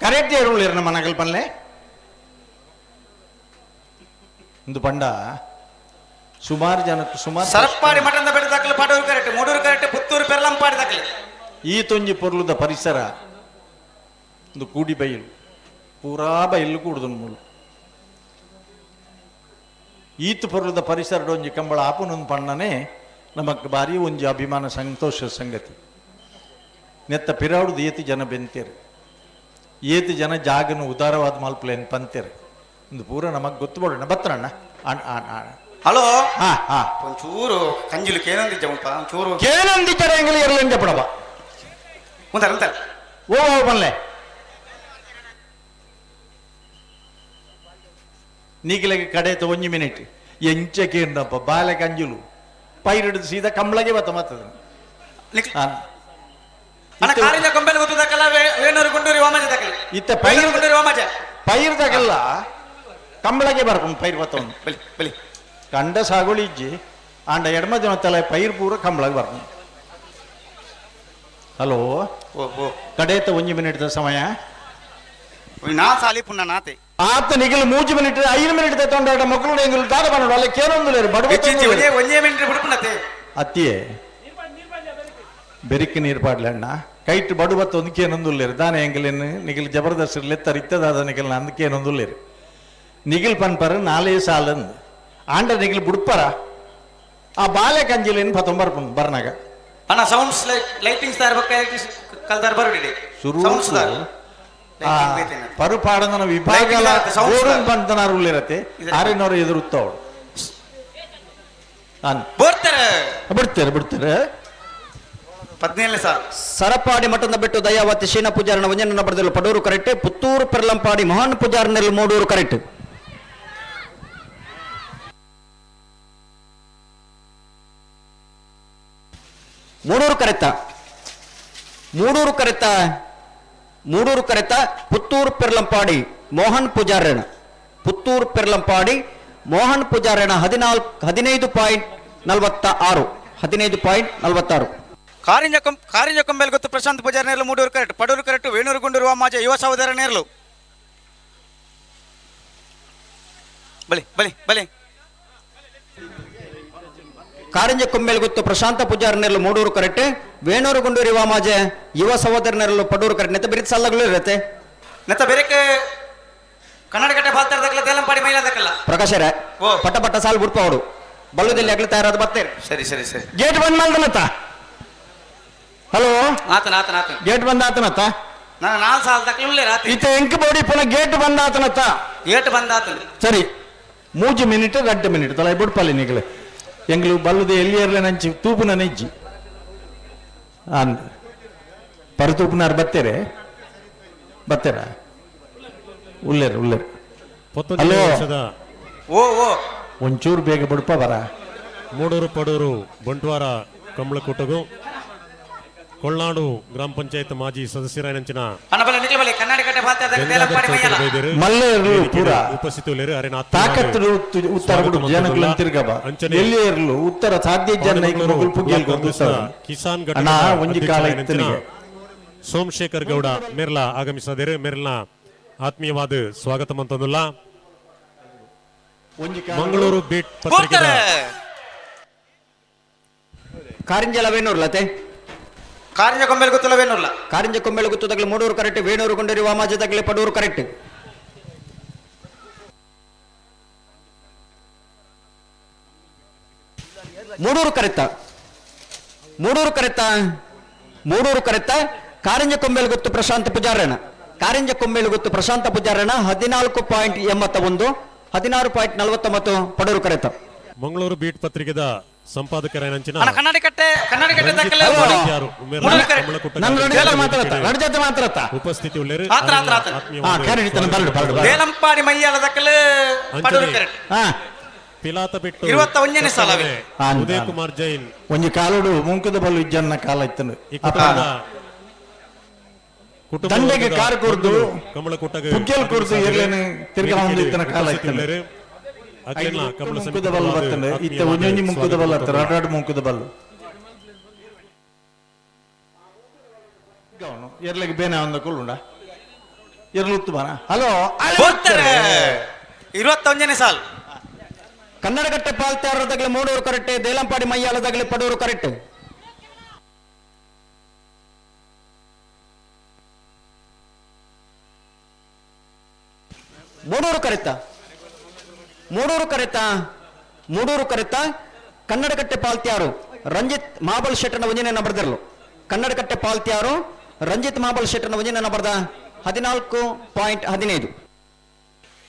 ಕರೆಕ್ಟ್ ಇರುಳ್ಳಿರ ನಮ್ಮ ಮನಗಲ್ ಪನ್ಲೆ ಒಂದು ಪಂಡ ಸುಮಾರು ಜನಕ್ಕೆ ಸುಮಾರು ಸರಪಾಡಿ ಮಠದ ಬೆಟ್ಟ ದಾಖಲೆ ಪಡೂರು ಕರೆಕ್ಟ್ ಮೂಡೂರು ಕರೆಕ್ಟ್ ಪುತ್ತೂರು ಪೆರ್ಲಂಪಾಡಿ ದಾಖಲೆ ಈ ತೊಂಜಿ ಪೊರ್ಲುದ ಪರಿಸರ ಒಂದು ಕೂಡಿ ಬಯಲು ಪೂರಾ ಬಯಲು ಕೂಡುದು ಮೂಲು ಈತ್ ಪೊರ್ಲುದ ಪರಿಸರ ಒಂಜಿ ಕಂಬಳ ಆಪುನೊಂದು ಪಣ್ಣನೆ ನಮಕ್ ಬಾರಿ ಒಂಜಿ ಅಭಿಮಾನ ಸಂತೋಷ ಸಂಗತಿ ನೆತ್ತ ಪಿರಾಡುದು ಏತಿ ಜನ ಬೆಂತೇರು ಏತಿ ಜನ ಜಾಗನು ಉದಾರವಾದ ಮಲ್ಪಲೇನ್ ಪಂತೇರು ಒಂದು ಪೂರ ನಮಗ್ ಗೊತ್ತು ಬಿಡೋಣ ಬತ್ತರಣ್ಣ ಹಲೋ ಹಾ ಒಂಚೂರು ಕಂಜಿಲು ಕೇನಂದಿದ್ದ ಒಂಚೂರು ಕೇನಂದಿದ್ದರೆ ಎಂಗಲಿ ಇರಲಿಂದ ಪಡವ ಓ ಬನ್ಲೆ ನೀಗಿಲೆಗೆ ಕಡೆ 1 ಮಿನಿಟ್ ಎಂಚಕ್ಕೆ ಉಂಡಪ್ಪ ಬಾಲೆ ಕಂಜುಲು ಪೈರಿಡಿದು ಸೀದಾ ಕಂಬಳಗೆ ಬತ್ತ ಮತ್ತದ ಇತ್ತ ಪೈರ್ದಾಗೆಲ್ಲ ಕಂಬಳಗೆ ಬರ್ಕೊಂಡು ಪೈರ್ ಬತ್ತ ಕಂಡ ಸಾಗುಳಿ ಇಜ್ಜಿ ಆಂಡ ಎಡಮ ಜನ ತಲೆ ಪೈರ್ ಪೂರ ಕಂಬಳಗೆ ಬರ್ಕೊಂಡು ಹಲೋ ಕಡೆತ 1 ಮಿನಿಟ್ ಸಮಯ ನಾ ಸಾಲಿ ಪುಣ್ಣ ನಾತೆ ಆತ ನಿಗಲು 3 ಮಿನಿಟ್ 5 ಮಿನಿಟ್ ತೊಂಡ ಮಕ್ಕಳು ಎಂಗಲು ದಾದ ಮಾಡೋದು ಅಲ್ಲಿ ಕೇಳೊಂದು ಬಡವ 1 ಮಿನಿಟ್ ಬರ್ಪಣತೆ ಅತ್ತಿಯೇ ಬೆರಿಕೆ ನೀರು ಪಾಡ್ಲಣ್ಣ ಕೈಟ್ ಬಡುಬತ್ತು ಒಂದಕ್ಕೆ ಏನೊಂದುಲ್ಲೇರು ದಾನೆ ಎಂಗಲೇನು ನಿಗಿಲ್ ಜಬರ್ದಸ್ತ್ ಲೆತ್ತರ್ ಇತ್ತದಾದ ನಿಗಿಲ್ ಅಂದಕ್ಕೆ ಏನೊಂದುಲ್ಲೇರು ನಿಗಿಲ್ ಪನ್ಪರ 4 ಸಾಲಂದು ಆಂಡ ನಿಗಿಲ್ ಬುಡ್ಪರ ಆ ಬಾಲೆ ಕಂಜಿಲೇನು 19 ಬರ್ನಾಗ ಅಣ್ಣ ಸೌಂಡ್ಸ್ ಲೈಟಿಂಗ್ಸ್ ದಾರ್ ಬಕ್ಕ ಕಲ್ದಾರ್ ಬರಡಿ ಶುರು ಪರುಪಾಡನ ವಿಭಾಗ ಬಂತನಾರು ಉಳ್ಳಿರತ್ತೆ ಆರಿನವರು ಎದುರುತ್ತವಳು ಬಿಡ್ತಾರೆ 17 ಸಾಲ ಸರಪಾಡಿ ಮಠದ ಬಿಟ್ಟು ದಯಾವತಿ ಶೀನ ಪೂಜಾರನ ವಂಜನ ಬಡದಲು ಪಡೂರು ಕರೆಕ್ಟ್ ಪುತ್ತೂರು ಪೆರ್ಲಂಪಾಡಿ ಮಹಾನ್ ಪೂಜಾರನಲ್ಲಿ ಮೂಡೂರು ಕರೆಕ್ಟ್ ಮೂಡೂರು ಕರೆತ ಪುತ್ತೂರು ಪೆರ್ಲಂಪಾಡಿ ಮೋಹನ್ ಪೂಜಾರಣ ಪುತ್ತೂರು ಪೆರ್ಲಂಪಾಡಿ ಮೋಹನ್ ಪೂಜಾರಣ 15.46 ಕಾರಿಂಜ ಕೊಂಬೆಲ್ ಗೊತ್ತು ಪ್ರಶಾಂತ್ ಪೂಜಾರ ನೇರ್ಲು ಮೂಡೂರು ಕರೆಕ್ಟ್ ಪಡೂರು ಕರೆಕ್ಟ್ ವೇಣೂರು ಗುಂಡೂರು ವಾಮಾಜ ಯುವ ಸಹೋದರ ನೇರ್ಲು ಬಲಿ ಕಾರಿಂಜ ಕೊಂಬೆಲ್ ಗೊತ್ತು ಪ್ರಶಾಂತ ಪೂಜಾರ ನೇರ್ಲು ಮೂಡೂರು ಕರೆಕ್ಟ್ ವೇಣೂರು ಗುಂಡೂರು ವಾಮಾಜ ಯುವ ಸಹೋದರ ನೇರ್ಲು ಪಡೂರು ಕರೆಕ್ಟ್ ನೆತ್ತ ಬಿರಿತ್ ಸಾಲಗಳು ಇರತ್ತೆ ನೆತ್ತ ಬೇರೆಕ್ಕೆ ಕನ್ನಡಕಟ್ಟೆ ಬಾಲ್ತಾರದಕ್ಕಲ್ಲ ದೇಲಂಪಾಡಿ ಮೈಲಾದಕ್ಕಲ್ಲ ಪ್ರಕಾಶರ ಪಟ ಸಾಲು ಬಿಡ್ಪವಡು ಬಲ್ಲುದಲ್ಲಿ ಆಗ್ಲಿ ತಯಾರಾದ ಬರ್ತೇನೆ ಸರಿ ಗೇಟ್ ಬಂದ್ ಮಾಡ್ದನತ್ತ ಹಲೋ ಆತನ ಗೇಟ್ ಬಂದ ಆತನತ್ತ ನಾನು 4 ಸಾಲ ತಕ್ಕಲೇ ರಾತ್ರಿ ಇತ್ತ ಎಂಕ್ ಬೋಡಿ ಪುನಃ ಗೇಟ್ ಬಂದ ಆತನತ್ತ ಸರಿ 3 ಮಿನಿಟ್ 2 ಮಿನಿಟ್ ತಲ ಬಿಡ್ಪಲ್ಲಿ ನಿಗಲೆ ಎಂಗ್ಲು ಬಲ್ಲುದೆ ಎಲ್ಲಿಯರ್ಲೆ ನಂಚಿ ತೂಪುನ ನೆಜ್ಜಿ ಪರತೂಪುನಾರ್ ಬತ್ತೇರ ಉಲ್ಲೇರು ಹಲೋ ಓ ಒಂಚೂರು ಬೇಗ ಬಿಡ್ಪ ಬರ ಮೂಡೂರು ಪಡೂರು ಬಂಟ್ವಾರ ಕಮಲಕುಟಗು ಕೊಳ್ನಾಡು ಗ್ರಾಮ ಪಂಚಾಯತ್ ಮಾಜಿ ಸದಸ್ಯರಾಯನಂಚಿನ ಕನ್ನಡಕಟ್ಟೆ ಬಾಲ್ತಾರದಕ್ಕ ದೇಲಂಪಾಡಿ ಮೈಲಾದ ಮಲ್ಲೇರು ಪೂರ ಉಪಸ್ಥಿತರು ಅರೆನ ತಾಕತ್ತು ಉತ್ತರ ಜನಗಳು ತಿರ್ಗಬ ಎಲ್ಲಿಯರ್ಲು ಉತ್ತರ ಸಾಧ್ಯ ಜನ ಕಿಸಾನ್ ಅಣ್ಣ ಒಂಜಿ ಕಾಲ ಇತ್ತು ಸೋಮಶೇಖರ್ ಗೌಡ ಮೆರ್ಲಾ ಆಗಮಿಸಿದರು ಮೆರ್ಲಾ ಆತ್ಮೀಯವಾದ ಸ್ವಾಗತ ಮಂತಂದುಲ್ಲ ಮಂಗಳೂರು ಬೀಟ್ ಪತ್ರಿಕೆ ಕಾರಿಂಜಲ ವೇಣೂರು ಲತೆ ಕಾರಿಂಜ ಕೊಂಬೆಲ್ ಗೊತ್ತಲ್ಲ ವೇಣೂರ್ಲ ಕಾರಿಂಜ ಕೊಂಬೆಲ್ ಗೊತ್ತದಾಗಲಿ ಮೂಡೂರು ಕರೆಕ್ಟ್ ವೇಣೂರು ಗುಂಡೂರು ವಾಮಾಜದಾಗಲಿ ಪಡೂರು ಕರೆಕ್ಟ್ ಮೂಡೂರು ಕರೆತ ಕಾರಿಂಜ ಕೊಂಬೆಲ್ ಗೊತ್ತು ಪ್ರಶಾಂತ ಪೂಜಾರಣ 14.81 16.49 ಪಡೂರು ಕರೆತ ಮಂಗಳೂರು ಬೀಟ್ ಪತ್ರಿಕೆದ ಸಂಪಾದಕರಾಯನಂಚಿನ ಉಪಸ್ಥಿತಿ ದೇಲಂಪಾಡಿ ಮೈಯಾಲದಕ್ಕಲೆ ಪಡೂರು ಕರೆಕ್ಟ್ ಪಿಲಾತ ಬಿಟ್ಟು 21ನೇ ಸಾಲ ಉದಯ್ ಕುಮಾರ್ ಜೈನ್ ಒಂಜಿ ಕಾಲುಡು ಮುಂಕದ ಬಲ್ಲು ಇಜ್ಜನ್ನ ಕಾಲ ಇತ್ತನು ದಂಡೆಗೆ ಕಾರ್ ಕೊರ್ದು ಪುಗ್ಗೆಲ್ ಕೊರ್ದು ಎರ್ಲೇನೆ ತಿರ್ಗ ಒಂದು ಇತ್ತನ ಕಾಲ ಇತ್ತನು ಮುಂಕದ ಬಲ್ಲು ಬರ್ತಂಡೆ ಇತ್ತ ಒಂಜೊಂಜಿ ಮುಂಕದ ಬಲ್ಲು ಅತ್ತ ರಡಾಡು ಮುಂಕದ ಬಲ್ಲು ಎರ್ಲೆಗೆ ಬೇನೆ ಒಂದ ಕೊಲ್ಲುಂಡ ಎರ್ಲು ಉತ್ತು ಬಾನ ಹಲೋ 21ನೇ ಸಾಲ ಕನ್ನಡಗಟ್ಟೆ ಪಾಲ್ತಾರದಾಗಲಿ ಮೂಡೂರು ಕರೆಕ್ಟ್ ದೇಲಂಪಾಡಿ ಮೈಯಾಲದಾಗಲಿ ಪಡೂರು ಕರೆಕ್ಟ್ ಮೂಡೂರು ಕರೆತ ಕನ್ನಡಗಟ್ಟೆ ಪಾಲ್ತ್ಯಾರು ರಂಜಿತ್ ಮಾಬಲ್ ಶೆಟ್ಟನ ವಂಜನೆಯನ್ನ ಬರೆದಿರಲು ಕನ್ನಡಗಟ್ಟೆ ಪಾಲ್ತ್ಯಾರು ರಂಜಿತ್ ಮಾಬಲ್ ಶೆಟ್ಟನ ವಂಜನೆಯನ್ನ ಬರೆದ 14.15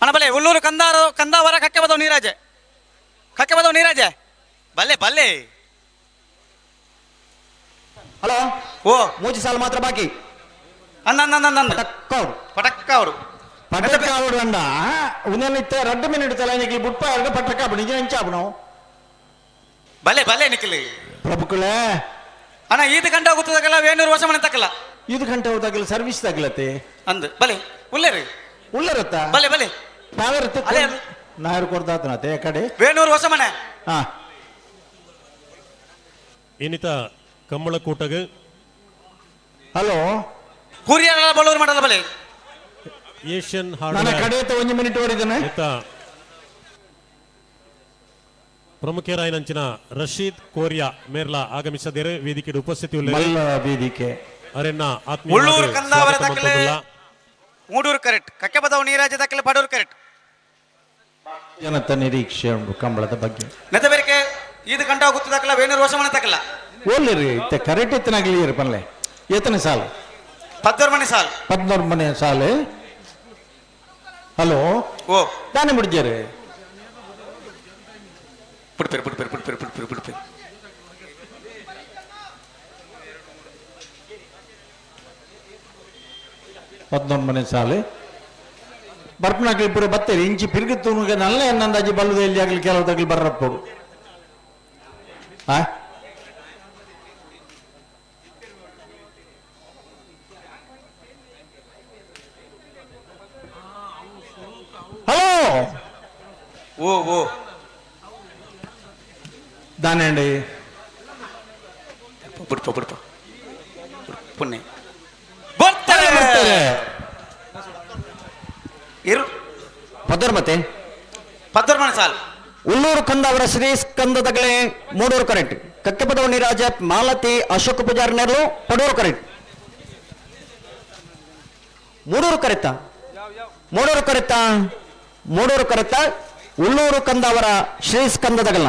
ಅಣಬಲೆ ಉಳ್ಳೂರು ಕಂದಾವರ ಕಕ್ಕೆ ಬದವು ನೀರಾಜೆ ಬಲ್ಲೆ ಹಲೋ ಓ 3 ಸಾಲ ಮಾತ್ರ ಬಾಕಿ ಪಟಕ್ಕ ಅವರು ಅಂಡ ಉನ್ನತ 2 ಮಿನಿಟ್ ತಲೆನಿಗೆ ಬುಟ್ಪ ಎರಡು ಪಟಕ ನಿಜ ಹೆಂಚಾಬನು ಬಲ್ಲೆ ನಿಖಿಲಿ ಪ್ರಭುಕುಳೆ ಅಣ್ಣ 5 ಗಂಟೆ ಹೋಗುತ್ತದಾಗಲ್ಲ ವೇಣೂರು ವರ್ಷ ಮನೆ ತಕ್ಕಲ್ಲ 5 ಗಂಟೆ ಹೋದಾಗಲ್ಲ ಸರ್ವಿಸ್ ತಗಲತ್ತೆ ಅಂದ್ ಬಲೆ ಉಳ್ಳರತ್ತ ಬಲೆ ನಾಯರು ಕೊಡ್ದಾತನತೆ ಕಡೆ ವೇಣೂರು ಹೊಸ ಮನೆ ಇನ್ನಿತ ಕಮ್ಮಳಕೂಟಗ ಹಲೋ ಕೂರಿಯರ ಬಳ್ಳೂರು ಮಾಡಲ್ಲ ಬಲೆ ಏಷ್ಯನ್ ನನ್ನ ಕಡೆ 1 ಮಿನಿಟ್ ಓಡಿದನೆ ಪ್ರಮುಖರಾಯಿನಂಚಿನ ರಶೀದ್ ಕೋರಿಯಾ ಮೇರ್ಲಾ ಆಗಮಿಸದಿರು ವೇದಿಕೆಗೆ ಉಪಸ್ಥಿತಿ ಮಲ್ಲ ವೇದಿಕೆ ಅರೆನ್ನ ಉಳ್ಳೂರು ಕಂದಾವರ ದಕ್ಕಲೆ ಮೂಡೂರು ಕರೆಕ್ಟ್ ಕಕ್ಕೆ ಬದವು ನೀರಾಜ ದಕ್ಕಲೆ ಪಡೂರು ಕರೆಕ್ಟ್ ಜನತ ನಿರೀಕ್ಷೆ ಉಂಟು ಕಂಬಳದ ಬಗ್ಗೆ ನೆತ ಬೇರೆ ಇದು ಗಂಟ ಗುತ್ತು ದಕ್ಕಲ ವೇಣೂರು ವರ್ಷಮನೆ ತಕ್ಕಲ್ಲ ಓಲ್ರಿ ಇತ್ತೆ ಕರೆಕ್ಟ್ ಎತ್ತನಾಗ್ಲಿ ಪನ್ಲೆ ಎತ್ತನೆ ಸಾಲು 14 ಮನೆ ಸಾಲ್ 14 ಮನೆ ಸಾಲು ಹಲೋ ಓ ತಾನೇ ಬಿಡ್ಜಾರೆ ಪುಡ್ಪೇರು 14 ಮನೆ ಸಾಲು ಬರ್ಪನಾಗ್ಲಿ ಪೂರ ಬತ್ತೇರಿ ಇಂಚಿ ಪಿರ್ಗಿ ತೂನುಗೆ ನಲ್ಲ ಎನ್ನಂದಾಜಿ ಬಲ್ಲುದ ಎಲ್ಲಿ ಆಗ್ಲಿ ಕೆಲವದಾಗ್ಲಿ ಬರ್ರಪ್ಪಡು హలో ఓ ఓ దానండి పుడిపో పుణ్య ಪದರ್ಮತೆ 14 ಮನೆ ಸಾಲ್ ಉಳ್ಳೂರು ಕಂದಾವರ ಶ್ರೀ ಸ್ಕಂದದಗಳೇ ಮೂಡೂರು ಕರೆಕ್ಟ್ ಕಕ್ಕೆಪದವ ನೀರಾಜ ಮಾಲತಿ ಅಶೋಕ ಪೂಜಾರಿ ನೆರಳು ಪಡೂರು ಕರೆಕ್ಟ್ ಮೂಡೂರು ಕರೆಕ್ಟ ಉಳ್ಳೂರು ಕಂದಾವರ ಶ್ರೀ ಸ್ಕಂದದಗಳ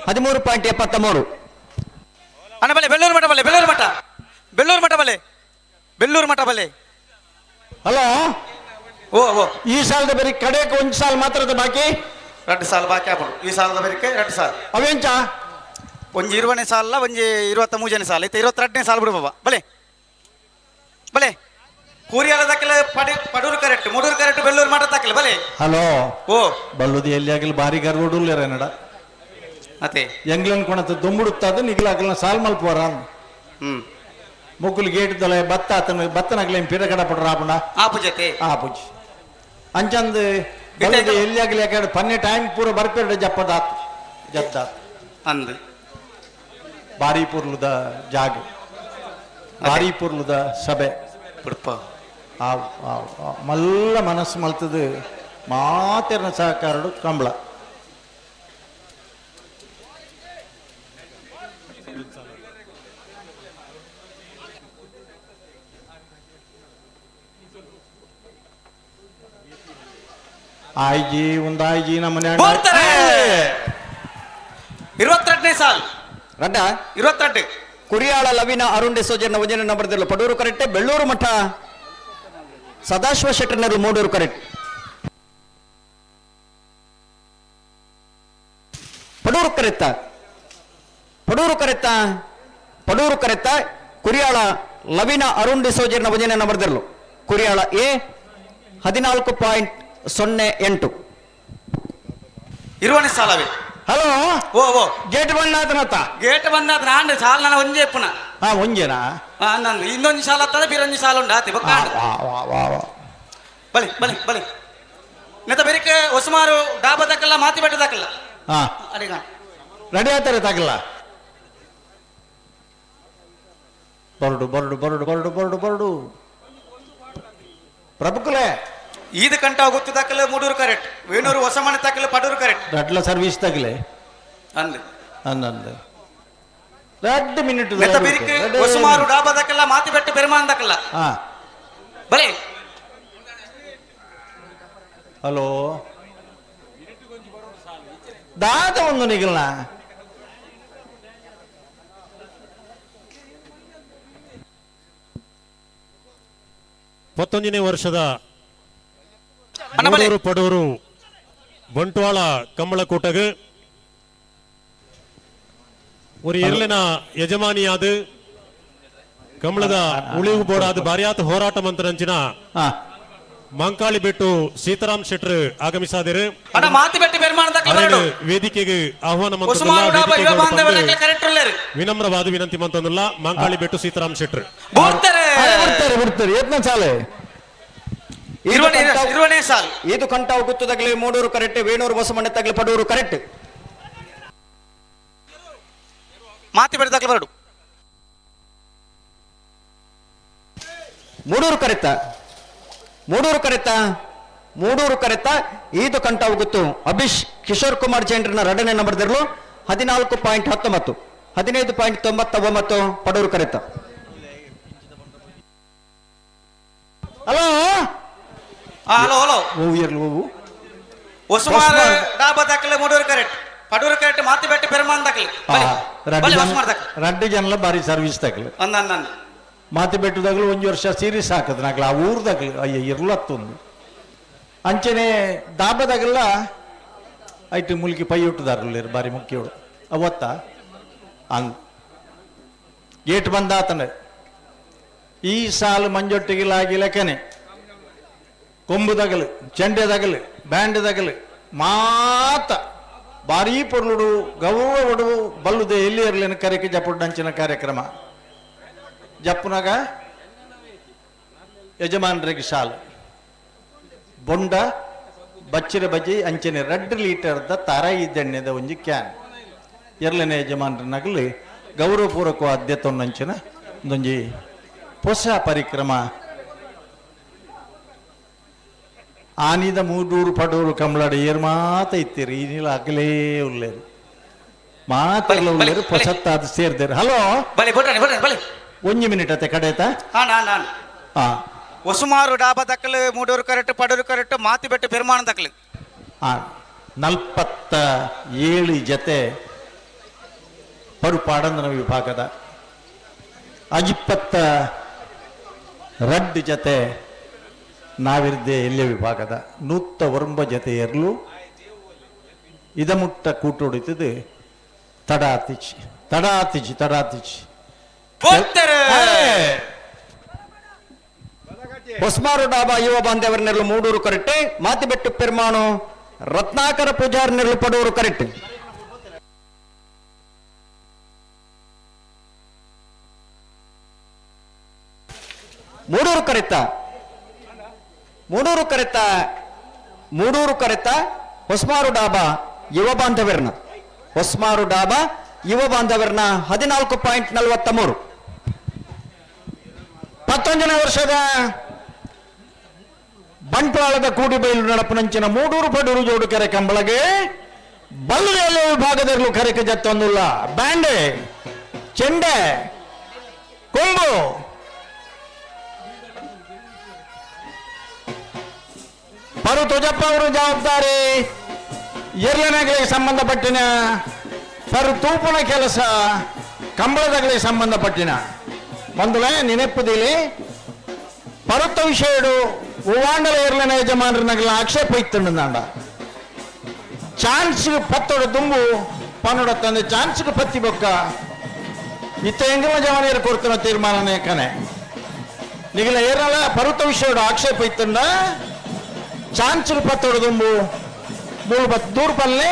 13.73 ಅಣ್ಣ ಬಲೆ ಬೆಳ್ಳೂರು ಮಠ ಬಲೆ ಹಲೋ ಓ ಓ ಈ ಸಾಲದ ಬರೀ ಕಡೆಗೆ ಒಂದು ಸಾಲ ಮಾತ್ರದ ಬಾಕಿ 2 ಸಾಲ ಬಾಕಿ ಆಗ್ಬೋದು ಈ ಸಾಲದ ಬರೀಕೆ 2 ಸಾಲ ಅವೇಂಚ ಒಂಜಿ 20ನೇ ಸಾಲ ಒಂಜಿ 23ನೇ ಸಾಲ ಐತೆ 22ನೇ ಸಾಲ ಬಿಡು ಬಾಬಾ ಬಲೆ ಕೂರಿಯಾಲ ದಕ್ಕಲೆ ಪಡೂರು ಕರೆಕ್ಟ್ ಮೂಡೂರು ಕರೆಕ್ಟ್ ಬೆಳ್ಳೂರು ಮಠ ದಕ್ಕಲೆ ಬಲೆ ಹಲೋ ಓ ಬಲ್ಲುದು ಎಲ್ಲಿ ಆಗಲಿ ಬಾರಿ ಗರ್ಗೋಡುಲ್ಲೇರ ನಡ ಅತೆ ಎಂಗ್ಲನ್ ಕೊಣತ ದುಂಬುಡುತ್ತಾದ ನಿಗ್ಲಾಗಲ ಸಾಲ್ ಮಲ್ಪೋರ ಮುಗ್ಗುಲು ಗೇಟ್ ದೊಲೆ ಬತ್ತನಾಗ್ಲಿ ಪಿರಗಡ ಪಡ್ರ ಆಪುಂಡ ಆಪು ಜೊತೆ ಆಪುಜಿ ಅಂಚಂದ್ ಬಲ್ಲುದು ಎಲ್ಲಿ ಆಗಲಿ ಯಾಕಡೆ ಪನ್ನೆ ಟೈಮ್ ಪೂರ ಬರ್ಪೇರ ಜಪ್ಪದಾತ್ ಜದ್ದಾತ್ ಅಂದ್ ಬಾರಿ ಪುರ್ಲುದ ಜಾಗ ಬಾರಿ ಪುರ್ಲುದ ಸಭೆ ಬಿಡಪ್ಪ ಮಲ್ಲ ಮನಸ್ಸು ಮಲ್ತದು ಮಾತೆರ್ನ ಸಹಕಾರಡು ಕಂಬಳ ಆಯ್ಜಿ ಒಂದಾಯ್ಜಿ ನಮ್ಮನೆ 22ನೇ ಸಾಲ್ ರಡ್ಡ 22 ಕುರಿಯಾಳ Lavina Arun ಡಿಸೋಜರ್ನ ವಜನ ನಂಬರ್ದಿಲ್ಲ Padur correct Bellur Math Sadashiva ಶೆಟ್ಟರ್ನರು Moodur correct Padur ಕರೆತ್ತ ಕುರಿಯಾಳ Lavina Arun ಡಿಸೋಜರ್ನ ವಜನ ನಂಬರ್ದಿರಲು ಕುರಿಯಾಳ A 14.08 20ನೇ ಸಾಲವೇ ಹಲೋ ಓ ಓ ಗೇಟ್ ಬಂದಾತನತ್ತ ಗೇಟ್ ಬಂದಾದ ನಾಂಡೆ ಸಾಲ ನಾನು ಒಂಜೇ ಪುನ ಒಂಜೇನಾ ನಾನು ಇನ್ನೊಂದು ಸಾಲ ಆಗ್ತದೆ ಬಿರೊಂದು ಸಾಲ ಉಂಟು ಆತಿ ಬಲಿ ನೆತ ಬೆರಿಕೆ ಹೊಸಮಾರು ಡಾಬಾ ದಕ್ಕಲ್ಲ ಮಾತಿ ಬೆಟ್ಟ ದಕ್ಕಲ್ಲ ಅಡಿಗ ರೆಡಿ ಆತಾರೆ ತಾಗಲ್ಲ ಬರಡು ಪ್ರಭುಕುಲೆ ಈದ್ ಕಂಟ ಗೊತ್ತು ದಕ್ಕಲೆ ಮೂಡೂರು ಕರೆಕ್ಟ್ ವೇಣೂರು ಹೊಸ ಮನೆ ತಕ್ಕಲೆ ಪಡೂರು ಕರೆಕ್ಟ್ ರಡ್ಲ ಸರ್ವಿಸ್ ತಗಲೆ ಅಂದ್ 2 ಮಿನಿಟ್ ನೆತ ಬೆರಿಕೆ ಹೊಸಮಾರು ಡಾಬಾ ದಕ್ಕಲ್ಲ ಮಾತಿ ಬೆಟ್ಟ ಬೆರಮಾನ್ ದಕ್ಕಲ್ಲ ಬಲಿ ಹಲೋ ದಾದ ಒಂದು ನಿಗಲ್ನ ಪತ್ತೊಂದನೇ ವರ್ಷದ ಮೂಡೂರು ಪಡೂರು ಬಂಟ್ವಾಳ ಕಂಬಳಕೂಟಗೆ ஒரு ಎರಲಿನ ಯಜಮಾನಿಯಾದ ಕಂಬಳದ ಉಳಿವು ಬೋಡಾದ ಬಾರಿಯಾತ ಹೋರಾಟ ಮಂತ್ರಂಚಿನ ಮಂಕಾಳಿ ಬಿಟ್ಟು ಸೀತಾರಾಮ್ ಶೆಟ್ರ್ ಆಗಮಿಸಾದರು ವೇದಿಕೆಗೆ ಆಹ್ವಾನ ವಿನಮ್ರವಾದ ವಿನಂತಿ ಮಂತಂದಿಲ್ಲ ಮಂಕಾಳಿ ಬಿಟ್ಟು ಸೀತಾರಾಮ್ ಶೆಟ್ರ್ ಇದು ಕಂಟಾವು ಗುತ್ತದಾಗಲಿ ಮೂಡೂರು ಕರೆಕ್ಟ್ ವೇಣೂರು ಬಸಮಣ್ಣೆ ತಗಲಿ ಪಡೂರು ಕರೆಕ್ಟ್ ಮಾತಿ ಬೆಟ್ಟದಾಗಲಿ ಬರಡು ಮೂಡೂರು ಕರೆತ್ತ ಮೂಡೂರು ಕರೆತ 5 ಕಂಟ ಹೋಗುತ್ತು ಅಭಿಷ್ ಕಿಶೋರ್ ಕುಮಾರ್ ಜೈನ್ರನ್ನ 2ನೇ ನಂಬರ್ದಿರಲು 14.19 15.99 ಪಡೂರು ಕರೆತ. ಹಲೋ ಹಲೋ ಹಲೋ ಓವು ಇರ್ಲಿ ಓವು ಒಸುಮಾರ್ ಡಾಬಾ ದಾಖಲೆ ಮೂಡೂರು ಕರೆಕ್ಟ್ ಪಡೂರು ಕರೆಕ್ಟ್ ಮಾತಿ ಬೆಟ್ಟ ಪೆರ್ಮಾನ್ ದಾಖಲೆ ರಡ್ಡಿ ಜನಲ ಬಾರಿ ಸರ್ವಿಸ್ ತಗಲಿ ಅಂದ ಮಾತಿ ಬೆಟ್ಟದಾಗಲು 1 ವರ್ಷ ಸೀರೀಸ್ ಹಾಕದ್ ನಾಗ್ಲ ಆ ಊರ್ದಾಗಲಿ ಅಯ್ಯ ಇರ್ಲತ್ತೊಂದು ಅಂಚನೆ ದಾಬದಾಗೆಲ್ಲ ಐಟು ಮುಲ್ಕಿ ಪೈ ಹುಟ್ಟದಾರಲ್ಲ ಬಾರಿ ಮುಖ್ಯೋಡು ಅವತ್ತ ಹಂಗ್ ಗೇಟ್ ಬಂದಾತನ ಈ ಸಾಲು ಮಂಜೊಟ್ಟಿಗಿಲಾಗಿಲಕನೆ ಕೊಂಬುದಾಗಲು ಚೆಂಡೆದಾಗಲು ಬ್ಯಾಂಡ್ದಾಗಲು ಮಾತ ಭಾರೀ ಪೊರ್ಲುಡು ಗೌರವಡು ಬಲ್ಲುದೆ ಎಲ್ಲಿ ಇರಲಿನ ಕರೆಕೆ ಜಪ್ಪುಡಂಚಿನ ಕಾರ್ಯಕ್ರಮ ಜಪ್ಪುನಾಗ ಯಜಮಾನರಿಗೆ ಶಾಲು ಬೊಂಡ ಬಚ್ಚಿರ ಬಜ್ಜಿ ಅಂಚನೆ 2 ಲೀಟರ್ದ ತಾರಾಯಿ ದಣ್ಣೆದ ಒಂಜಿ ಕ್ಯಾನ್ ಎರಲನೇ ಯಜಮಾನರನಾಗಲಿ ಗೌರವಪೂರ್ವಕ ಆದ್ಯತೊಂದಂಚಿನ ಒಂದೊಂಜಿ ಹೊಸ ಪರಿಕ್ರಮ ಆನಿದ ಮೂಡೂರು ಪಡೂರು ಕಂಬಳಾಡ ಏರ್ ಮಾತ ಇತ್ತೀರಿ ಈನಿಲ ಅಗಲೇ ಉಳ್ಳೇರು ಮಾತೆಲ್ಲ ಉಳ್ಳೇರು ಹೊಸತ್ತಾದ ಸೇರ್ದೇರು. ಹಲೋ ಒಂಜಿ ಮಿನಿಟ್ ಅತ್ತೆ ಕಡೆತ ಹಾ ಒಸುಮಾರು ಡಾಬಾ ದಾಖಲೆ ಮೂಡೂರು ಕರೆಕ್ಟ್ ಪಡೂರು ಕರೆಕ್ಟ್ ಮಾತಿ ಬೆಟ್ಟ ಪೆರ್ಮಾನ್ ದಾಖಲೆ 47 ಜತೆ ಪರುಪಾಡಂದನ ವಿಭಾಗದ 22 ಜತೆ ನಾವಿರ್ದೆ ಎಲ್ಯ ವಿಭಾಗದ 109 ಜತೆ ಎರಲು ಇದಮುಟ್ಟ ಕೂಟೊಡಿತದು ತಡಾತಿಚಿ ಹೊಸ್ಮಾರು ಡಾಬಾ ಯುವ ಬಾಂಧವರನ್ನೆರಳು ಮೂಡೂರು ಕರೆಕ್ಟ್ ಮಾತಿಬೆಟ್ಟು ಪೆರ್ಮಾನು ರತ್ನಾಕರ ಪೂಜಾರನ್ನೆರಳು ಪಡೂರು ಕರೆಕ್ಟ್. ಮೂಡೂರು ಕರೆತ ಹೊಸ್ಮಾರು ಡಾಬಾ ಯುವ ಬಾಂಧವರನ್ನ 14.43 11ನೇ ವರ್ಷದ ಬಂಟ್ವಾಳದ ಕೂಡಿಬೈಲು ನಡಪನಂಚಿನ ಮೂಡೂರು ಪಡೂರು ಜೋಡು ಕೆರೆ ಕಂಬಳಗೆ ಬಲ್ಲುದೇಲು ವಿಭಾಗದಲ್ಲೂ ಕರೆಕೆ ಜತ್ತೊಂದುಲ್ಲ ಬ್ಯಾಂಡೆ ಚೆಂಡೆ ಕೊಂಬು ಪರು ತುಜಪ್ಪ ಅವರು ಜವಾಬ್ದಾರಿ ಎರಲನೆಗಳಿಗೆ ಸಂಬಂಧಪಟ್ಟಿನ ಪರು ತೂಪುನ ಕೆಲಸ ಕಂಬಳದಗಳಿಗೆ ಸಂಬಂಧಪಟ್ಟಿನ ಒಂದುಲೆ ನೆನಪುದಿಲಿ ಪರುತ್ತ ವಿಷಯಡು ಹೂವಾಂಡಲ ಎರಲನ ಯಜಮಾನರನಗಲ ಆಕ್ಷೇಪ ಇತ್ತಂಡ ಚಾನ್ಸ್ಗೆ ಪತ್ತೊಡ ದುಂಬು ಪನ್ನೊಡ ತಂದೆ ಚಾನ್ಸ್ಗೆ ಪತ್ತಿ ಬೊಕ್ಕ ಇತ್ತ ಎಂಗಲ ಜವಾನಿಯರು ಕೊಡ್ತಾನ ತೀರ್ಮಾನನೇ ಕನೆ ನಿಗಲ ಏರಲ ಪರುತ್ತ ವಿಷಯಡು ಆಕ್ಷೇಪ ಇತ್ತಂಡ ಚಾನ್ಸ್ಗೆ ಪತ್ತೊಡ ದುಂಬು ಮೂಲು ದೂರ್ಪಲ್ಲೆ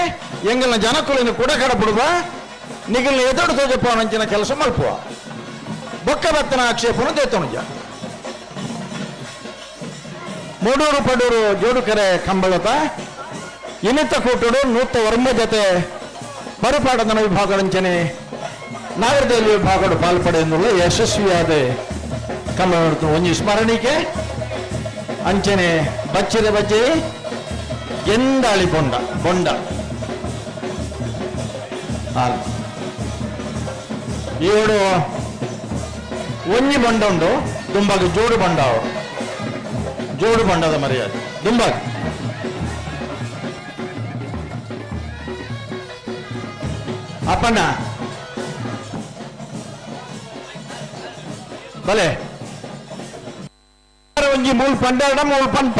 ಎಂಗಲ್ನ ಜನಕುಲಿನ ಕೂಡ ಕಡಬಿಡುವ ನಿಗಲ್ನ ಎದುರು ತೋಜಪ್ಪ ನಂಚಿನ ಕೆಲಸ ಮಲ್ಪುವ ಬೊಕ್ಕ ಬತ್ತನ ಆಕ್ಷೇಪನು ದೇತನುಜ ಮೂಡೂರು ಪಡೂರು ಜೋಡುಕೆರೆ ಕಂಬಳತ ಇನ್ನಿತ ಕೂಟುಡು 109 ಜತೆ ಪರುಪಾಡದನ ವಿಭಾಗದಂಚನೆ ನಾಗರದೇವಿ ವಿಭಾಗಡು ಪಾಲ್ಪಡೆಯುವ ಯಶಸ್ವಿಯಾದ ಕಂಬಳ ಒಂಜಿ ಸ್ಮರಣಿಕೆ ಅಂಚನೆ ಬಚ್ಚಿದ ಬಜ್ಜೆ ಎಂದಾಳಿ ಬೊಂಡ ಏಳು ಒಂಜಿ ಬೊಂಡ ಉಂಡು ದುಂಬಾಗ ಜೋಡು ಬೊಂಡದ ಮರ್ಯಾದೆ ದುಂಬಾಗ ಅಪ್ಪಣ್ಣ ಬಲೆ ಒಂಜಿ ಮೂಲ್ ಪಂಡಾಡ ಮೂಲ್ ಪಂಪ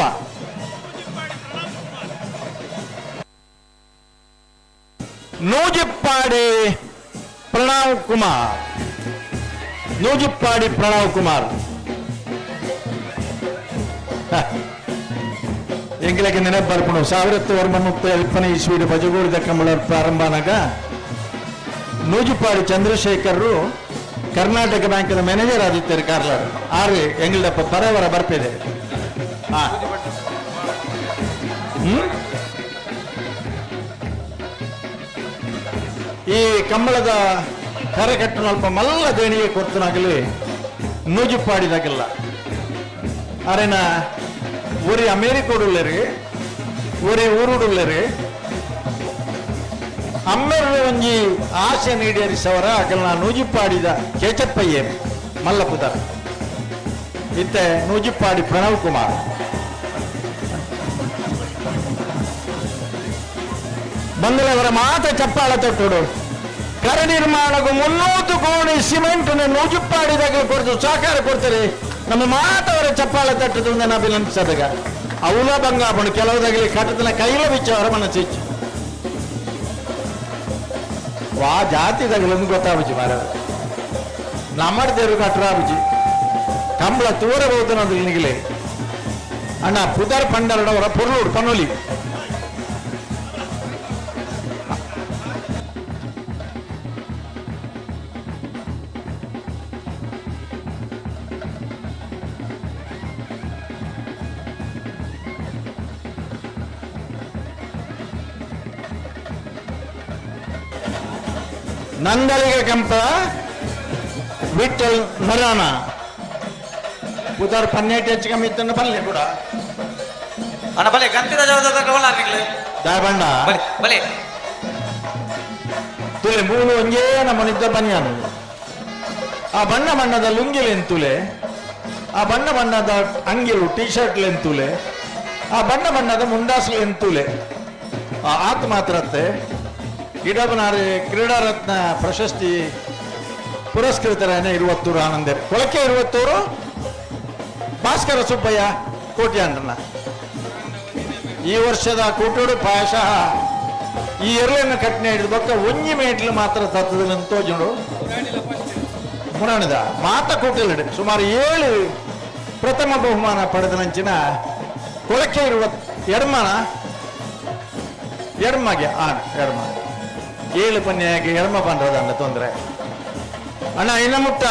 ನೂಜಿಪ್ಪಾಡಿ ಪ್ರಣವ್ ಕುಮಾರ್ ಎಂಗಿಲಕ್ಕೆ ನೆನಪು ಬರ್ಕೊಂಡು 1970 ಇಸ್ವಿಡು ಬಜಗೂಡಿದ ಕಂಬಳ ಪ್ರಾರಂಭನಾಗ ನೂಜಿಪ್ಪಾಡಿ ಚಂದ್ರಶೇಖರ್ ಕರ್ನಾಟಕ ಬ್ಯಾಂಕಿನ ಮ್ಯಾನೇಜರ್ ಆದಿತ್ಯರು ಕಾರ್ಲಾಡು ಆರು ಎಂಗಿಲಪ್ಪ ಪರವರ ಬರ್ಪಿದೆ ಈ ಕಂಬಳದ ಕರೆಕಟ್ಟು ಅಲ್ಪ ಮಲ್ಲ ದೇಣಿಗೆ ಕೊಡ್ತನಾಗಲಿ ನೂಜುಪಾಡಿದಾಗೆಲ್ಲ ಅರೆನ ஒரு அமெரிக்கோடுள்ளரு ஒரு ಊರುಡುಳ್ಳರು ಅಮ್ಮೆರ್ಲು ಒಂಜಿ ಆಸೆ ನೀಡೇರಿಸವರ ಅಕಲ್ನ ನೂಜಿಪ್ಪಾಡಿದ ಕೇಚಪ್ಪಯ್ಯ ಮಲ್ಲಪುದ ಇತ್ತೆ ನೂಜಿಪ್ಪಾಡಿ ಪ್ರಣವ್ ಕುಮಾರ್ ಬಂದಲವರ ಮಾತ ಚಪ್ಪಾಳ ತೊಟ್ಟುಡು ಕರ ನಿರ್ಮಾಣಕ್ಕೂ 300 ಕೋಟಿ ಸಿಮೆಂಟ್ ನೂಜಿಪ್ಪಾಡಿದಾಗ ಕೊಡ್ತು ಸಹಕಾರ ಕೊಡ್ತಾರೆ ನಮ್ಮ ಮಾತವರ ಚಪ್ಪಾಳ ತಟ್ಟದು ನಾನು ಅಭಿನಂದಿಸದಾಗ ಅವಲ ಬಂಗಾಪಣು ಕೆಲವುದಾಗಲಿ ಕಟ್ಟದನ ಕೈಲ ಬಿಚ್ಚವರ ಮನಸ್ಸಿಚ್ಚು ವಾ ಜಾತಿದಾಗಲೊಂದು ಗೊತ್ತಾಗುಜಿ ಮಾರ ನಮ್ಮಡ್ದೇರು ಕಟ್ಟರಾಬುಜಿ ಕಂಬಳ ತೂರಬಹುದು ಅನ್ನೋದು ನಿನಗಿಲೆ ಅಣ್ಣ ಪುದರ್ ಪಂಡರಡವರ ಪೊರ್ಲೂರು ಪನೋಲಿ ನಂದಳಿಗೆ ಕೆಂಪ ವಿಠಲ್ ನರಾನ ಪುದರ್ 12 ಹೆಚ್ಚು ಕಮ್ಮಿ ಇತ್ತನ್ನು ಬಲ್ಲೆ ಕೂಡ ಅಣ್ಣ ಬಲೆ ಗಂತಿದ ಜಾಗದ ಕವಲಾರ್ನಿಗ್ಲೆ ದಾಯಬಂಡ ಬಲೆ ತುಲೆ ಮೂಲು ಒಂಜೇ ನಮ್ಮನಿದ್ದ ಬನ್ಯಾನು ಆ ಬಣ್ಣ ಬಣ್ಣದ ಲುಂಗಿಲೆಂತುಲೆ ಆ ಬಣ್ಣ ಬಣ್ಣದ ಅಂಗಿಲು ಟೀ ಶರ್ಟ್ಲೆಂತುಲೆ ಆ ಬಣ್ಣ ಬಣ್ಣದ ಮುಂಡಾಸ್ಲೆಂತುಲೆ ಆ ಆತ್ ಮಾತ್ರತ್ತೆ ಇಡಬನಾರಿ ಕ್ರೀಡಾ ರತ್ನ ಪ್ರಶಸ್ತಿ ಪುರಸ್ಕೃತರೇನೆ 20 ಆನಂದ ಕೊಳಕೆ 20 ಭಾಸ್ಕರ ಸುಬ್ಬಯ್ಯ ಕೋಟ್ಯಾಂಡ್ರನ ಈ ವರ್ಷದ ಕೂಟೋಡು ಪ್ರಾಯಶಃ ಈ ಎರಳನ್ನು ಕಟ್ನೆ ಹಿಡಿದ ಬಕ್ಕ ಒಂಜಿ ಮೇಟ್ಲು ಮಾತ್ರ ತತ್ತದಂತೋ ಜೋಡು ಮುರಾಣಿದ ಮಾತ ಕೂಟಲಿಡೆ ಸುಮಾರು 7 ಪ್ರಥಮ ಬಹುಮಾನ ಪಡೆದ ನಂಚಿನ ಕೊಳಕೆ 20 ಎಡ್ಮಗೆ ಎಡ್ಮ 7 ಪನ್ಯಾಗೆ ಎಡ್ಮ ಪಂಡ್ರದಂಡ ತೊಂದರೆ ಅಣ್ಣ ಇನ್ನ ಮುಟ್ಟ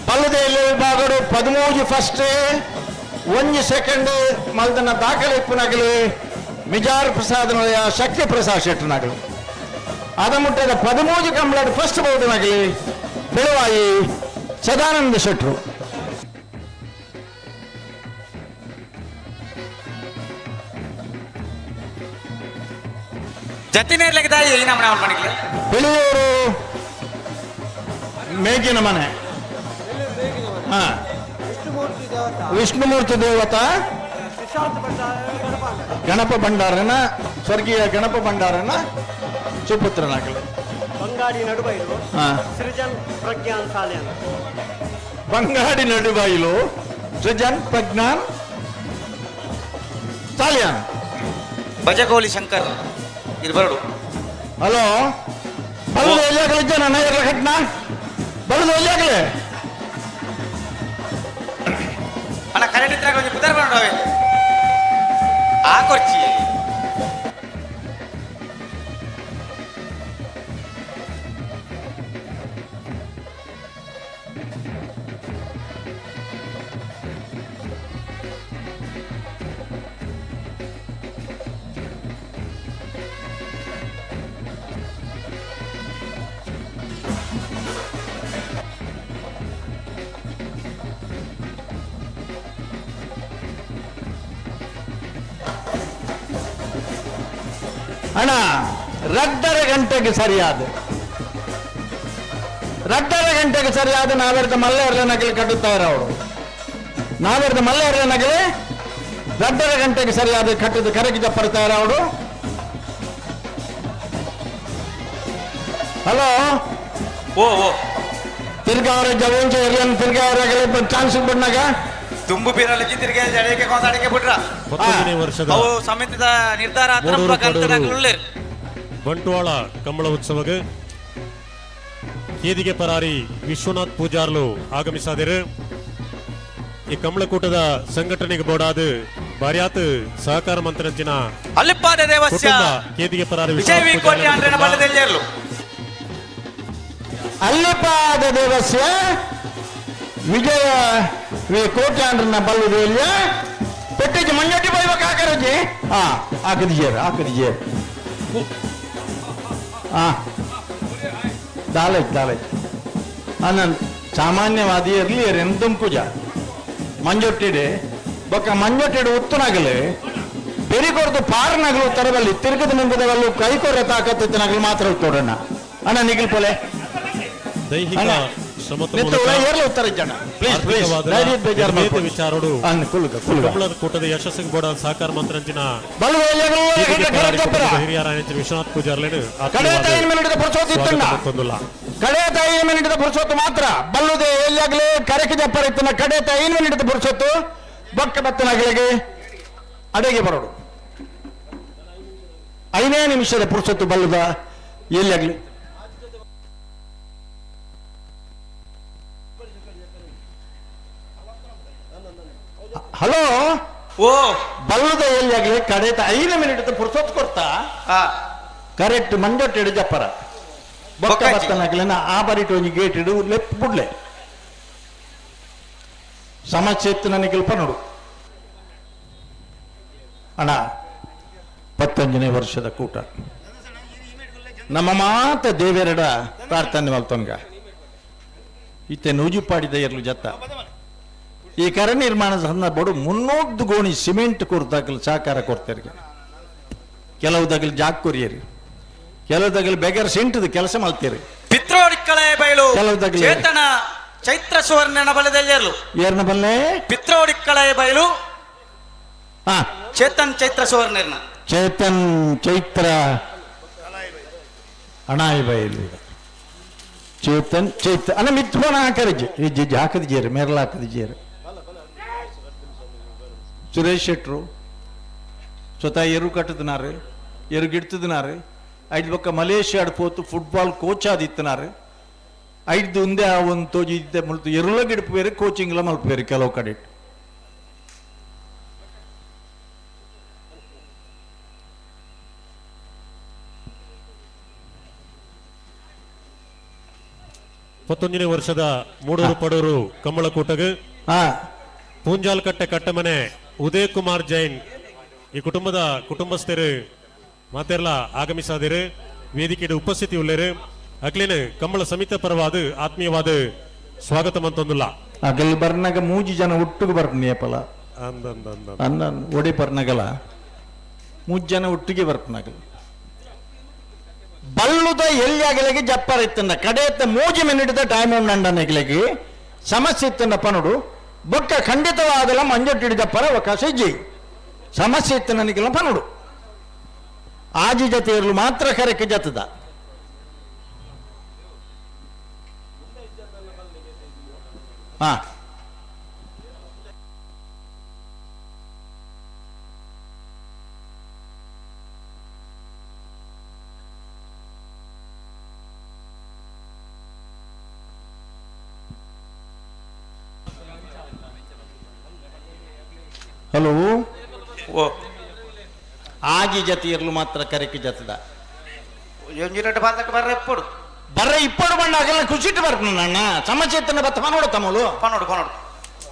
ಪಲ್ಲುದೆಯಲ್ಲಿ ವಿಭಾಗಡು 13 ಫಸ್ಟ್ 1 ಸೆಕೆಂಡ್ ಮಲ್ದನ ದಾಖಲೆ ಇಪ್ಪನಾಗಲಿ ಮಿಜಾರ್ ಪ್ರಸಾದ್ ಶಕ್ತಿ ಪ್ರಸಾದ್ ಶೆಟ್ಟನಾಗಲಿ ಅದ ಮುಟ್ಟದ 13 ಕಂಬಳದ ಫಸ್ಟ್ ಬಹುದನಾಗಲಿ ಬೆಳವಾಯಿ ಸದಾನಂದ ಶೆಟ್ರು ಬೆಳೆಯೂರು ಮೇಗಿನ ಮನೆ ವಿಷ್ಣುಮೂರ್ತಿ ದೇವತಾ ಗಣಪ ಭಂಡಾರನ ಸ್ವರ್ಗೀಯ ಗಣಪ ಭಂಡಾರನ ಸುಪುತ್ರನಾಗಲಿ ಬಂಗಾಡಿ ನಡುಬೈಲು ಸೃಜನ್ ಪ್ರಜ್ಞಾನ್ ಸಾಲ್ಯಾನ್ ಬಂಗಾಡಿ ನಡುಬೈಲು ಸೃಜನ್ ಪ್ರಜ್ಞಾನ್ ಸಾಲ್ಯಾನ್ ಬಜಗೋಲಿ ಶಂಕರ್ ಇರ್ಬರಡು ಹಲೋ ಬಲ್ದು ಎಲ್ಲಿಯಾಗಲಿದ್ದೆ ನನ್ನ ಎಲ್ಲ ಘಟನಾ ಬಲ್ದು ಎಲ್ಲಿಯಾಗಲಿ ಅಣ್ಣ ಕರೆಕ್ಟ್ ಇದ್ರಾಗ ಒಂದು ಪುದರ್ ಬಂಡವೆ ಆ ಕೊರ್ಚಿ ಅಣ್ಣ 2:30 ಗಂಟೆಗೆ ಸರಿಯಾದ 2:30 ಗಂಟೆಗೆ ಸರಿಯಾದ ನಾವೆರ್ದ ಮಲ್ಲೆಯರ್ಲ ನಗಲಿ ಕಟ್ಟುತ್ತಾ ಇರೋರು ನಾವೆರ್ದ ಮಲ್ಲೆಯರ್ಲ ನಗಲಿ 2:30 ಗಂಟೆಗೆ ಸರಿಯಾದ ಕಟ್ಟಿದ ಕರೆಗೆ ಜಪ್ಪಡ್ತಾ ಇರೋರು ಹಲೋ ಓ ತಿರ್ಗಾ ಅವರ ಜವಂಚ ಇರ್ಲನ್ ತಿರ್ಗಾ ಅವರಾಗಲಿ ಚಾನ್ಸ್ ಬಿಡ್ನಾಗ ತುಂಬು ಬೀರಲಿಕ್ಕೆ ತಿರ್ಗಿ ಜಡೆಗೆ ಕೊಂದಾಡಿಕೆ ಬಿಟ್ರ 19ನೇ ವರ್ಷದ ಅವು ಸಮಿತಿದ ನಿರ್ಧಾರ ಬಂಟ್ವಾಳ ಕಂಬಳ ಉತ್ಸವಕ್ಕೆ ಕೇದಿಗೆ ಪರಾರಿ ವಿಶ್ವನಾಥ್ ಪೂಜಾರ್ಲು ಆಗಮಿಸಾದಿರು ಈ ಕಂಬಳಕೂಟದ ಸಂಘಟನೆಗೆ ಬೋಡಾದ ಬಾರ್ಯಾತ್ ಸಹಕಾರ ಮಂತ್ರಂಚಿನ ಅಲ್ಲಿಪಾದ ದೇವಸ್ಯ ಕೇದಿಗೆ ಪರಾರಿ ವಿಜಯ ವಿಕೋಟಿ ಆಂಡ್ರೆನ ಬಲ್ಲದೆಲ್ಲೇರ್ಲು ಅಲ್ಲಿಪಾದ ದೇವಸ್ಯ ವಿಜಯ ಕೋಟ್ಯಾಂಡ್ರನ ಬಲ್ಲುದೇಲ್ಯ ಪೆಟ್ಟಿಗೆ ಮಂಜಟ್ಟಿ ಬೈಬೇಕು ಹಾಕರಜಿ ಹಾಕದಿಜೇರು ದಾಲೈತ್ ಆನಂದ್ ಸಾಮಾನ್ಯವಾದಿ ಇರಲಿ ಎಂತಂ ಪೂಜಾ ಮಂಜೊಟ್ಟಿಡೆ ಬೊಕ್ಕ ಮಂಜೊಟ್ಟಿಡು ಉತ್ತುನಾಗಲು ಬೆರಿಕೊರ್ದು ಪಾರ್ನಗಲು ತರದಲ್ಲಿ ತಿರುಗದ ನಿಂಬದವಲ್ಲು ಕೈಕೊರೆ ತಾಕತ್ತಿನಗಲು ಮಾತ್ರ ಉತ್ತೋಡಣ್ಣ ಅಣ್ಣ ನಿಗಿಲ್ ಪೊಲೆ ದೈಹಿಕ ಶ್ರಮದ ಏರ್ಲ ಉತ್ತರ ಜನ ಪ್ಲೀಸ್ ಪ್ಲೀಸ್ ವಿಚಾರಡು ಕಮಲದ ಕೂಟದ ಯಶಸ್ಸಿಗೆ ಬೋಡ ಸಹಕಾರ ಮಂತ್ರಂಚಿನ ಹಿರಿಯರ ವಿಶ್ವನಾಥ್ ಪೂಜಾರ್ಲೇನು ಕಡೆಯತ 5 ಮಿನಿಟ್ ಪುರುಷೊತ್ತು ಮಾತ್ರ ಬಲ್ಲುದೆ ಎಲ್ಲಿಯಾಗಲಿ ಕರೆಕೆ ಜಪ್ಪರ ಇತ್ತಿನ ಕಡೆಯತ 5 ಮಿನಿಟ್ ಪುರುಷೊತ್ತು ಬೊಕ್ಕ ಬತ್ತನಗಳಿಗೆ ಅಡೆಗೆ ಬರೋಡು 5 ನಿಮಿಷದ ಪುರುಷೊತ್ತು ಬಲ್ಲುದ ಎಲ್ಲಿಯಾಗಲಿ ಹಲೋ ಓ ಬಲ್ಲುದ ಎಲ್ಲಿಯಾಗಲಿ ಕಡೆಯತ 5 ಮಿನಿಟ್ ಪುರುಷೊತ್ತು ಕೊಡ್ತಾ ಕರೆಕ್ಟ್ ಮಂಜೊಟ್ಟಿಡು ಜಪ್ಪರ ಬೊಕ್ಕ ಬತ್ತನಾಗ್ಲೇನ ಆ ಬರಿಟು ಒಂಜಿ ಗೇಟ್ ಇಡು ಲೆಫ್ಟ್ ಬುಡ್ಲೆ ಸಮಸ್ಯೆ ಇತ್ತು ನನಗೆ ಸ್ವಲ್ಪ ನೋಡು ಅಣ್ಣ 15ನೇ ವರ್ಷದ ಕೂಟ ನಮ್ಮ ಮಾತ ದೇವೇರಡ ಪ್ರಾರ್ಥನೆ ಮಲ್ತೊನ್ಗ ಇತ್ತೆ ನೂಜುಪಾಡಿದ ಇರ್ಲು ಜತ್ತ ಈ ಕರೆ ನಿರ್ಮಾಣದ ಸಂದರ್ಭಡು 300 ಗೋಣಿ ಸಿಮೆಂಟ್ ಕೊರ್ದಾಗಲು ಸಹಕಾರ ಕೊಡ್ತಾರೆ ಕೆಲವುದಾಗಲು ಜಾಕ್ ಕೊರಿಯರಿ ಕೆಲವುದಾಗಲು ಬೆಗರ್ ಸಿಂಟದ ಕೆಲಸ ಮಾಡ್ತೀರಿ ಪಿತ್ರೋಡಿಕ್ಕಳೆ ಬಯಲು ಕೆಲವುದಾಗಲು ಚೇತನ ಚೈತ್ರ ಸುವರ್ಣನ ಬಲದಲ್ಲಿ ಏರ್ನ ಬಲ್ಲೆ ಪಿತ್ರೋಡಿಕ್ಕಳೆ ಬಯಲು ಹಾ ಚೇತನ್ ಚೈತ್ರ ಸುವರ್ಣನ ಚೇತನ್ ಚೈತ್ರ ಅಣಾಯಿ ಬಯಲು ಚೇತನ್ ಚೈತ್ರ ಅನ್ನ ಮಿತ್ಮೋನ ಹಾಕರಿಜಿ ಇಜ್ಜಿ ಹಾಕದ ಜೇರು ಮೇರ್ಲ ಹಾಕದ ಜೇರು ಸುರೇಶ್ ಶೆಟ್ರು ಸ್ವತಃ ಎರು ಕಟ್ಟದಿನಾರು ಎರು ಗಿಡ್ತದಿನಾರು 5 ಬೊಕ್ಕ ಮಲೇಷ್ಯಾ ಪೋತು ಫುಟ್ಬಾಲ್ ಕೋಚ್ ಆದಿತ್ತನಾರು 5 ಉಂದೆ ಆ ಒಂದು ತೋಜಿ ಇದ್ದೆ ಮುಳ್ತು ಎರುಳ ಗಿಡ್ಪೇರು ಕೋಚಿಂಗ್ಲ ಮಲ್ಪೇರು ಕೆಲವು ಕಡೆ ಪತ್ತೊಂದನೇ ವರ್ಷದ ಮೂಡೂರು ಪಡೂರು ಕಮ್ಮಳಕೂಟಗೆ ಪೂಂಜಾಲ್ಕಟ್ಟೆ ಕಟ್ಟಮನೆ ಉದಯ್ ಕುಮಾರ್ ಜೈನ್ ಈ ಕುಟುಂಬಸ್ಥರು ಮಾತೆರ್ಲ ಆಗಮಿಸಾದಿರು ವೇದಿಕೆಯ ಉಪಸ್ಥಿತಿ ಉಳ್ಳೇರು ಅಕ್ಲೇನು ಕಮ್ಮಳ ಸಮಿತ ಪರವಾದ ಆತ್ಮೀಯವಾದ ಸ್ವಾಗತ ಮಂತೊಂದುಲ್ಲ ಅಗಲ್ ಬರ್ನಾಗ 3 ಜನ ಒಟ್ಟಿಗೆ ಬರ್ತೀಯಪ್ಪಲ್ಲ ಅಂದ ಒಡಿ ಬರ್ನಾಗಲ್ಲ 3 ಜನ ಒಟ್ಟಿಗೆ ಬರ್ತೀನಾಗಲ್ಲ ಬಲ್ಲುದ ಎಲ್ಲಿಯಾಗಲಿಗೆ ಜಪ್ಪರ ಇತ್ತಂದ ಕಡೆಯತ್ತ 3 ಮಿನಿಟ್ದ ಟೈಮ್ ಉಂಡಂಡನೆಗಳಿಗೆ ಸಮಸ್ಯೆ ಇತ್ತಂದ ಪನಡು ಬೊಕ್ಕ ಖಂಡಿತವಾಗಲ್ಲ ಮಂಜೊಟ್ಟಿಡಿ ಜಪ್ಪರ ಅವಕಾಶ ಇಜ್ಜಿ ಸಮಸ್ಯೆ ಇತ್ತು ನನಗೆಲ್ಲ ಪನಡು ಆಜಿ ಜೊತೆ ಇರಲು ಮಾತ್ರ ಕರೆಕ್ಕೆ ಜತದ ಹಾ ಹಲೋ ಓ ಆಗಿ ಜತಿ ಇರಲು ಮಾತ್ರ ಕರೆಕ್ಕೆ ಜತದ ಎಂಜಿನಟ್ ಬಾತಕ್ಕೆ ಬರ್ರೆ ಇಪ್ಪಡು ಬರ್ರೆ ಇಪ್ಪಡು ಬಂಡ ಆಗಲ್ಲ ಖುಷಿಟ್ಟು ಬರ್ತೀನಿ ನನ್ನ ಸಮಸ್ಯೆ ಇತ್ತನ ಬತ್ತ ಪನೋಡು ತಮ್ಮಲು ಪನೋಡು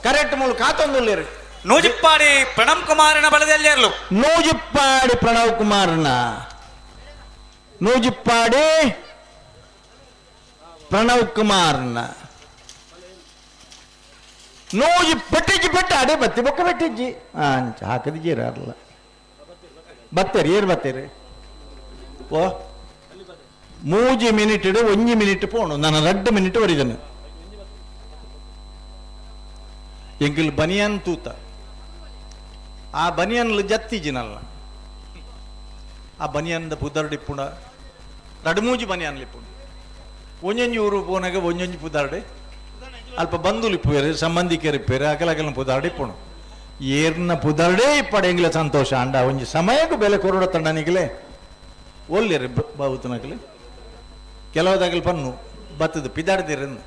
ಕರೆಕ್ಟ್ ಮೂಲ ಕಾತೊಂದುಲ್ಲೇರು ನೂಜಿಪ್ಪಾಡಿ ಪ್ರಣಮ್ ಕುಮಾರನ ಬಲದಲ್ಲಿ ಇರಲು ನೂಜಿಪ್ಪಾಡಿ ಪ್ರಣವ್ ಕುಮಾರನ ನೂಜಿಪ್ಪಾಡಿ ಪ್ರಣವ್ ಕುಮಾರನ ನೂಜಿ ಪೆಟ್ಟಿಜ್ಜಿ ಪೆಟ್ಟಾಡಿ ಬತ್ತಿ ಬೊಕ್ಕ ಪೆಟ್ಟಿಜ್ಜಿ ಹಾಕದಿಜ್ಜಿ ಇರಲ್ಲ ಬತ್ತೇರಿ ಏರು ಬತ್ತೇರಿ ಓ 3 ಮಿನಿಟ್ 1 ಮಿನಿಟ್ ಪೋಣು ನಾನು 2 ಮಿನಿಟ್ ವರಿದನು ಎಂಗಿಲ್ ಬನಿಯನ್ ತೂತ ಆ ಬನಿಯನ್ಲು ಜತ್ತಿಜಿನಲ್ಲ ಆ ಬನಿಯನ್ದ ಪುದರ್ಡಿಪ್ಪುಂಡ 2-3 ಬನಿಯನ್ಲಿಪ್ಪುಂಡು ಒಂಜೊಂಜಿ ಊರು ಪೋನಾಗ ಒಂಜೊಂಜಿ ಪುದಾರ್ಡೆ ಅಲ್ಪ ಬಂಧುಲಿಪ್ಪುವೇರು ಸಂಬಂಧಿಕರಿಪ್ಪೇರು ಅಕಲಕಲ ಪುದಾರ್ಡಿಪ್ಪುಂಡು ಏರ್ನ ಪುದಾರ್ಡೇ ಇಪ್ಪಡೆ ಎಂಗಿಲ ಸಂತೋಷ ಅಂಡ ಒಂಜಿ ಸಮಯಕ್ಕೂ ಬೆಲೆ ಕೊರಡ ತಂಡನಿಗಲೇ ಒಲ್ಲೇರಿ ಬಾವುತನಗಲಿ ಕೆಲವದಾಗಲಿ ಪನ್ನು ಬತ್ತದ ಪಿದಾಡ್ದಿರನ್ನು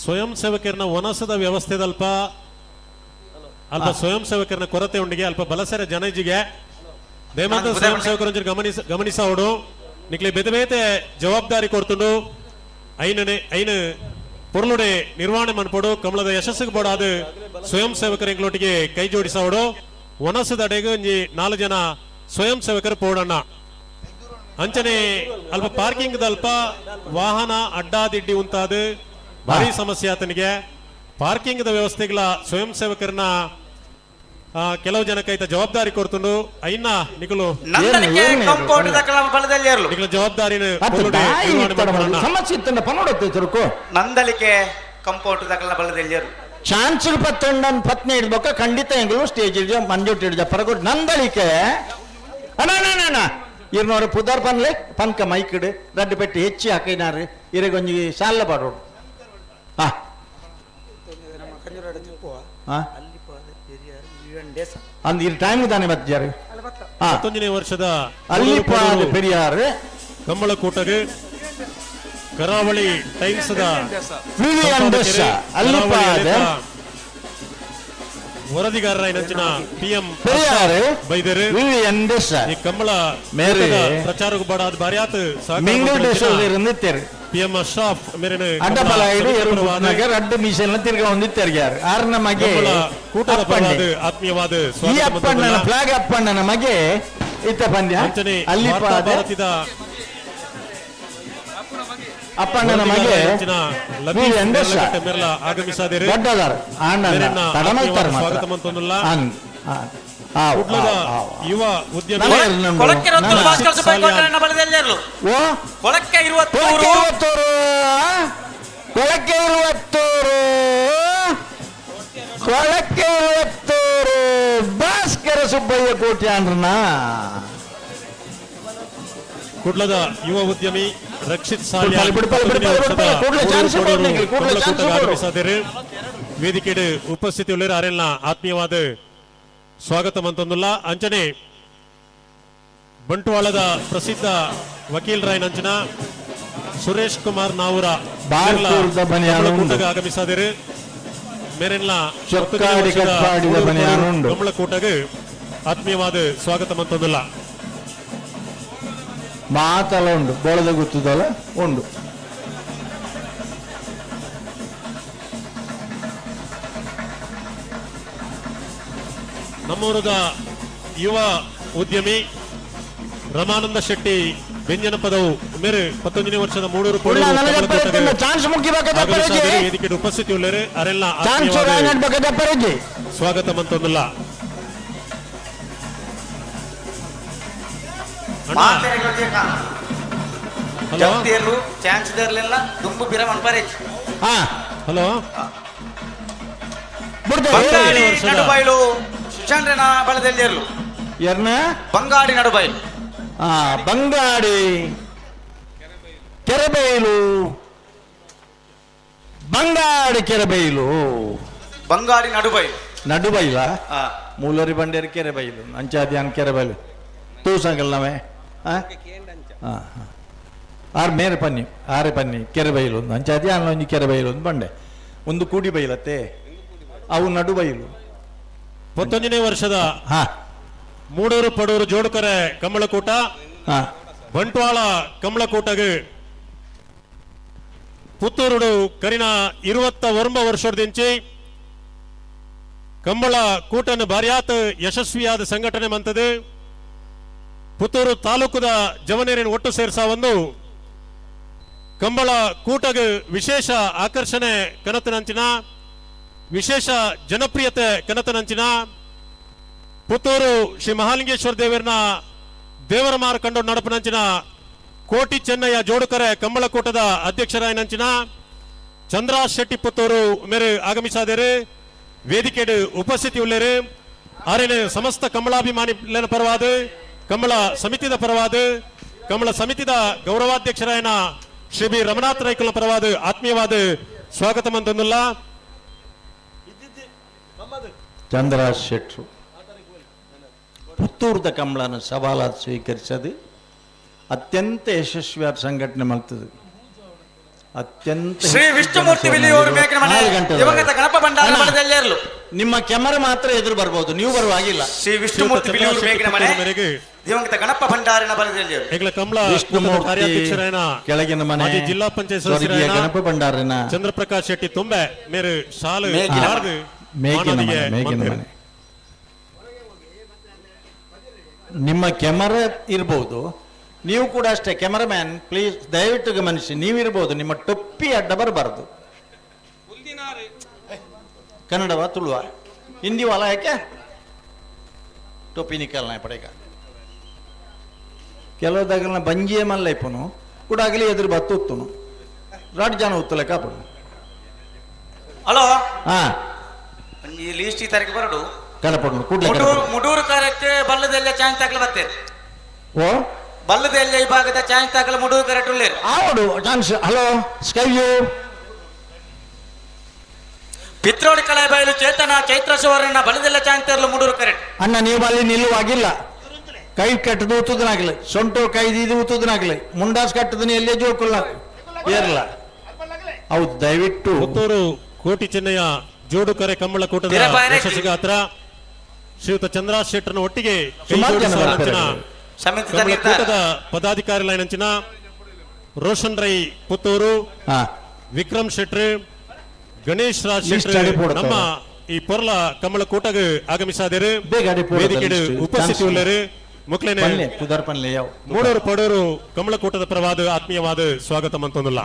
ಸ್ವಯಂ ಸೇವಕರನ್ನ ವನಸದ ವ್ಯವಸ್ಥೆದಲ್ಪ ಅಲ್ಪ ಸ್ವಯಂ ಸೇವಕರನ್ನ ಕೊರತೆ ಉಂಡಿಗೆ ಅಲ್ಪ ಬಲಸರ ಜನಜಿಗೆ ದಯಮಾಡಿ ಸ್ವಯಂ ಸೇವಕರ ಗಮನಿಸೋಡು ನಿಕ್ಲೆ ಬೇತೆ ಬೇತೆ ಜವಾಬ್ದಾರಿ ಕೊಡ್ತುಂಡು ಐನ ಪೊರ್ಲುಡೆ ನಿರ್ವಹಣೆ ಮನ್ಪೋಡು ಕಮಲದ ಯಶಸ್ಸಿಗೆ ಬೋಡಾದ ಸ್ವಯಂ ಸೇವಕರ ಎಂಗ್ಲೊಟ್ಟಿಗೆ ಕೈ ಜೋಡಿಸೋಡು ವನಸದ ಅಡೆಗೆ 4 ಜನ ಸ್ವಯಂ ಸೇವಕರು ಪೋಡಣ್ಣ ಅಂಚನೆ ಅಲ್ಪ ಪಾರ್ಕಿಂಗ್ ಅಲ್ಪ ವಾಹನ ಅಡ್ಡಾದಿಡ್ಡಿ ಉಂತಾದ ಭಾರಿ ಸಮಸ್ಯೆ ಆತನಿಗೆ ಪಾರ್ಕಿಂಗ್ ವ್ಯವಸ್ಥೆಗಳ ಸ್ವಯಂ ಸೇವಕರನ್ನ ಕೆಲವು ಜನಕ್ಕೆ ಐತ ಜವಾಬ್ದಾರಿ ಕೊಡ್ತುಂಡು ಐನ ನಿಕಲು ನಂದಲಿಕೆ ಕಂಪೌಂಡ್ ದಕ್ಕಲ ಬಲದಲ್ಲಿ ಇರಲು ನಿಕಲ ಜವಾಬ್ದಾರಿನ ಸಮಸ್ಯೆ ಇತ್ತಂಡ ಪನ್ನೋಡತ್ತೆ ಚುರುಕು ನಂದಲಿಕೆ ಕಂಪೌಂಡ್ ದಕ್ಕಲ ಬಲದಲ್ಲಿ ಇರಲು ಚಾನ್ಸಲ್ ಪತ್ತೊಂಡನ್ ಪತ್ನಿ ಇಡ್ಬೇಕ ಖಂಡಿತ ಎಂಗ್ಳು ಸ್ಟೇಜ್ ಇಡ್ಜ ಮಂಜೂಟ್ ಇಡ್ಜ ಪರಗೊಟ್ಟು ನಂದಳಿಕೆ ಅಣ್ಣ ಇರ್ನೋರು ಪುದರ್ ಪನ್ಲೆ ಪನ್ಕ ಮೈಕಿಡು ರಡ್ಡು ಪೆಟ್ಟು ಹೆಚ್ಚಿ ಹಾಕಿನಾರು ಇರಗೊಂಜಿ ಸಾಲ ಪಾಡೋಡು ಅಂದ್ ಇರ್ ಟೈಮ್ ತಾನೆ ಬತ್ತಾರು 19ನೇ ವರ್ಷದ ಅಲ್ಲಿಪಾದ ಪೆರಿಯಾರ್ ಕಂಬಳಕೂಟಗೆ ಕರಾವಳಿ ಟೈಮ್ಸ್ ಅಲ್ಲಿಪಾದ ವರದಿಗಾರರ ನಂಚಿನ PM ಬೈದರು ಈ ಕಂಬಳ ಪ್ರಚಾರಕ್ಕೆ ಬಡಾದ ಬಾರಿಯಾತ್ PM ಅಶ್ರಫ್ ಮೇರೆನ ರಡ್ಡು ಮೀಸೆಲ್ಲ ತಿರ್ಗ ಹೊಂದಿತ್ತಾರೆ ಯಾರು ಆರ್ ನಮಗೆ ಕೂಟದ ಪರವಾದ ಆತ್ಮೀಯವಾದ ಈ ಅಪ್ಪಣ್ಣನ ಫ್ಲಾಗ್ ಅಪ್ಪಣ್ಣನ ಮಗೆ ಇತ್ತ ಪಂದ್ಯ ಅಲ್ಲಿ ಭಾರತದ ಅಪ್ಪಣ್ಣನ ಮಗೆ ಮೇರೆಲ ಆಗಮಿಸಿದರೆ ಸ್ವಾಗತ ಮಂತೊಂದುಲ್ಲ ಯುವ ಉದ್ಯಮಿ ಕೊಳಕ್ಕೆ 20 ಭಾಸ್ಕರ ಸುಬ್ಬಯ್ಯ ಕೋಟೆನ ಬಲದಲ್ಲಿ ಇರಲು ಕೊಳಕ್ಕೆ 20 ಭಾಸ್ಕರ ಸುಬ್ಬಯ್ಯ ಕೋಟೆ ಅಂದ್ರನ ಕುಡ್ಲದ ಯುವ ಉದ್ಯಮಿ ರಕ್ಷಿತ್ ಸಾಲ್ಯ ಆಗಮಿಸಿದರೆ ವೇದಿಕೆಡ್ ಉಪಸ್ಥಿತಿ ಉಳ್ಳರ ಅರೆಲ್ಲ ಆತ್ಮೀಯವಾದ ಸ್ವಾಗತ ಮಂತೊಂದುಲ್ಲ ಅಂಚನೆ ಬಂಟ್ವಾಳದ ಪ್ರಸಿದ್ಧ ವಕೀಲರಾಯ್ ನಂಚನ ಸುರೇಶ್ ಕುಮಾರ್ ನಾವೂರ ಆಗಮಿಸಿದರೆ ಮೇರೆಲ್ಲ ಕಂಬಳಕೂಟಗೆ ಆತ್ಮೀಯವಾದ ಸ್ವಾಗತ ಮಂತೊಂದುಲ್ಲ ಮಾತಲ್ಲ ಉಂಡು ಬೋಳದ ಗೊತ್ತದಲ್ಲ ಉಂಡು ನಮ್ಮೂರದ ಯುವ ಉದ್ಯಮಿ ರಮಾನಂದ ಶೆಟ್ಟಿ ವ್ಯಂಜನ ಪದವು ಮೇರೆ 19ನೇ ವರ್ಷದ ಮೂಡೂರು ವೇದಿಕೆ ಉಪಸ್ಥಿತಿ ಉಳ್ಳರು ಅರೆಲ್ಲ ಸ್ವಾಗತ ಮಂತೊಂದುಲ್ಲ ಹಲೋ ನಡುಬೈಲು ಸುಚಂದ್ರನ ಬಲದಲ್ಲಿ ಇರಲು ಬಂಗಾಡಿ ನಡುಬೈಲು ಬಂಗಾಡಿ ಕೆರೆಬೈಲು ಬಂಗಾಡಿ ನಡುಬೈಲ ಮೂಲರಿ ಬಂಡೇರಿ ಕೆರೆಬೈಲು ಅಂಚಾದ್ಯಾನ್ ಕೆರೆಬೈಲು ತೂಸಂಗಲ್ ನವೆ ಆರ್ ಮೇರೆ ಪನ್ನಿ ಆರೆ ಪನ್ನಿ ಕೆರೆಬೈಲು ಒಂದು ಅಂಚಾದ್ಯಾನ್ ಒಂಜಿ ಕೆರೆಬೈಲು ಒಂದು ಬಂಡೆ ಒಂದು ಕೂಡಿ ಬೈಲತ್ತೆ ಅವು ನಡುಬೈಲು 19ನೇ ವರ್ಷದ ಮೂಡೂರು ಪಡೂರು ಜೋಡುಕರೆ ಕಂಬಳಕೂಟ ಬಂಟ್ವಾಳ ಕಂಬಳಕೂಟಗೆ ಪುತ್ತೂರುಡು ಕರಿನ 21 ವರ್ಷದಿಂಚಿ ಕಂಬಳ ಕೂಟನ ಬಾರಿಯಾತ್ ಯಶಸ್ವಿಯಾದ ಸಂಘಟನೆ ಮಂತದೆ ಪುತ್ತೂರು ತಾಲೂಕುದ ಜವನೇರಿನ ಒಟ್ಟು ಸೇರ್ಸ ಒಂದು ಕಂಬಳ ಕೂಟಗೆ ವಿಶೇಷ ಆಕರ್ಷಣೆ ಕನತನಂಚಿನ ವಿಶೇಷ ಜನಪ್ರಿಯತೆ ಕನತನಂಚಿನ ಪುತ್ತೂರು ಶ್ರೀ ಮಹಾಲಿಂಗೇಶ್ವರ ದೇವರನ ದೇವರ ಮಾರ ಕಂಡು ನಡಪನಂಚಿನ ಕೋಟಿ ಚೆನ್ನಯ್ಯ ಜೋಡುಕರೆ ಕಂಬಳಕೂಟದ ಅಧ್ಯಕ್ಷರಾಯ ನಂಚಿನ ಚಂದ್ರಾಸ್ ಶೆಟ್ಟಿ ಪುತ್ತೂರು ಮೇರೆ ಆಗಮಿಸಿದರೆ ವೇದಿಕೆಡ್ ಉಪಸ್ಥಿತಿ ಉಳ್ಳರು ಆರೇನೆ ಸಮಸ್ತ ಕಂಬಳಾಭಿಮಾನಿ ಪರವಾದ ಕಂಬಳ ಸಮಿತಿದ ಪರವಾದ ಕಂಬಳ ಸಮಿತಿದ ಗೌರವಾಧ್ಯಕ್ಷರಾಯನ ಶ್ರೀ ಬಿ ರಮನಾಥ್ ರೈಕುಲ ಪರವಾದ ಆತ್ಮೀಯವಾದ ಸ್ವಾಗತ ಮಂತೊಂದುಲ್ಲ ಚಂದ್ರಾಸ್ ಶೆಟ್ರು ಪುತ್ತೂರದ ಕಂಬಳನ ಸವಾಲಾದ ಸ್ವೀಕರಿಸದು ಅತ್ಯಂತ ಯಶಸ್ವಿಯಾದ ಸಂಘಟನೆ ಮಾಡ್ತದೆ ಅತ್ಯಂತ ಶ್ರೀ ವಿಷ್ಣುಮೂರ್ತಿ ವಿಲಿಯೂರು ಮೇಕನ ಮನೆ ದಿವಂಗತ ಗಣಪ ಭಂಡಾರ ಮಠದಲ್ಲಿ ಇರಲು ನಿಮ್ಮ ಕ್ಯಾಮರಾ ಮಾತ್ರ ಎದುರು ಬರ್ಬೋದು ನೀವು ಬರುವಾಗಿಲ್ಲ ಶ್ರೀ ವಿಷ್ಣುಮೂರ್ತಿ ವಿಲಿಯೂರು ಮೇಕನ ಮನೆ ದಿವಂಗತ ಗಣಪ ಭಂಡಾರಿನ ಬಲದಲ್ಲಿ ಈಗಲ ಕಂಬಳ ಕಾರ್ಯಾಧ್ಯಕ್ಷರಾಯನ ಕೆಳಗಿನ ಮನೆ ಜಿಲ್ಲಾ ಪಂಚಾಯತ್ ಸದಸ್ಯರಾಯನ ಗಣಪ ಭಂಡಾರಿನ ಚಂದ್ರಪ್ರಕಾಶ್ ಶೆಟ್ಟಿ ತುಂಬೆ ಮೇರೆ ಶಾಲು ಮೇಕಿನ ಮನೆ ನಿಮ್ಮ ಕ್ಯಾಮರಾ ಇರ್ಬೋದು ನೀವು ಕೂಡ ಅಷ್ಟೇ ಕ್ಯಾಮರಾಮ್ಯಾನ್ ಪ್ಲೀಸ್ ದಯವಿಟ್ಟು ಗಮನಿಸಿ ನೀವಿರ್ಬೋದು ನಿಮ್ಮ ಟೊಪ್ಪಿ ಅಡ್ಡ ಬರಬಾರ್ದು ಕನ್ನಡವ ತುಳುವ ಹಿಂದಿ ವಾಲ ಯಾಕೆ ಟೋಪಿ ನಿಕಲ್ನ ಪಡೆಗ ಕೆಲವುದಾಗಲ ಬಂಜಿಯೇ ಮಲ್ಲ ಇಪ್ಪನು ಕೂಡಾಗಲಿ ಎದುರು ಬತ್ತು ಉತ್ತುನು ರಾಡ್ ಜನ ಉತ್ತಲೆ ಕಾಪಡು ಹಲೋ ಹಾ ಈ ಲೀಸ್ಟ್ ಈ ತಾರೀಕು ಬರಡು ಕಲಪಡು ಕೂಡಲೇ ಮುಡೂರು ಕರೆಕ್ಟ್ ಬಲ್ಲದೆಲ್ಲ ಚಾನ್ಸ್ ತಾಕಲ ಬತ್ತೆ ಓ ಬಲ್ಲದೆಲ್ಲ ಈ ಭಾಗದ ಚಾನ್ಸ್ ತಾಕಲ ಮುಡೂರು ಕರೆಕ್ಟ್ ಉಳ್ಳೇರು ಆವಡು ಚಾನ್ಸ್ ಹಲೋ ಸ್ಕೈ ಯು ಪಿತ್ರೋಡಿ ಕಳೆ ಬಯಲು ಚೇತನ ಚೈತ್ರ ಸುವರ್ಣ ಬಲ್ಲದೆಲ್ಲ ಚಾನ್ಸ್ ತರಲು ಮುಡೂರು ಕರೆಕ್ಟ್ ಅಣ್ಣ ನೀವು ಅಲ್ಲಿ ನಿಲ್ಲುವಾಗಿಲ್ಲ ಕೈ ಕಟ್ಟದು ಉತ್ತದನಾಗ್ಲಿ ಸೊಂಟು ಕೈದು ಇದು ಉತ್ತದನಾಗ್ಲಿ ಮುಂಡಾಸ್ ಕಟ್ಟದನ್ನ ಎಲ್ಲೇ ಜೋಡ್ಕೊಳ್ಳ ಏರ್ಲ ಹೌದು ದಯವಿಟ್ಟು ಪುತ್ತೂರು ಕೋಟಿ ಚೆನ್ನಯ್ಯ ಜೋಡುಕರೆ ಕಂಬಳ ಕೂಟದ ಯಶಸ್ಸಿಗೆ ಹತ್ರ ಶ್ರೀಯುತ ಚಂದ್ರಾಜ್ ಶೆಟ್ಟರ್ನ ಒಟ್ಟಿಗೆ ಕೂಟದ ಪದಾಧಿಕಾರಿ ಲೈನಂಚಿನ ರೋಷನ್ ರೈ ಪುತ್ತೂರು, ವಿಕ್ರಮ್ ಶೆಟ್ರ್, ಗಣೇಶ್ ರಾಜ್ ಶೆಟ್ರ್ ನಮ್ಮ ಈ ಪೊರ್ಲ ಕಂಬಳ ಕೂಟಗ ಆಗಮಿಸಾದರು ವೇದಿಕೆಡು ಉಪಸ್ಥಿತಿ ಉಳ್ಳರು ಮುಕ್ಲೇನೆ ಮೂಡೂರು ಪಡೂರು ಕಂಬಳ ಕೂಟದ ಪರವಾದ ಆತ್ಮೀಯವಾದ ಸ್ವಾಗತ ಮಂತೊಂದುಲ್ಲ.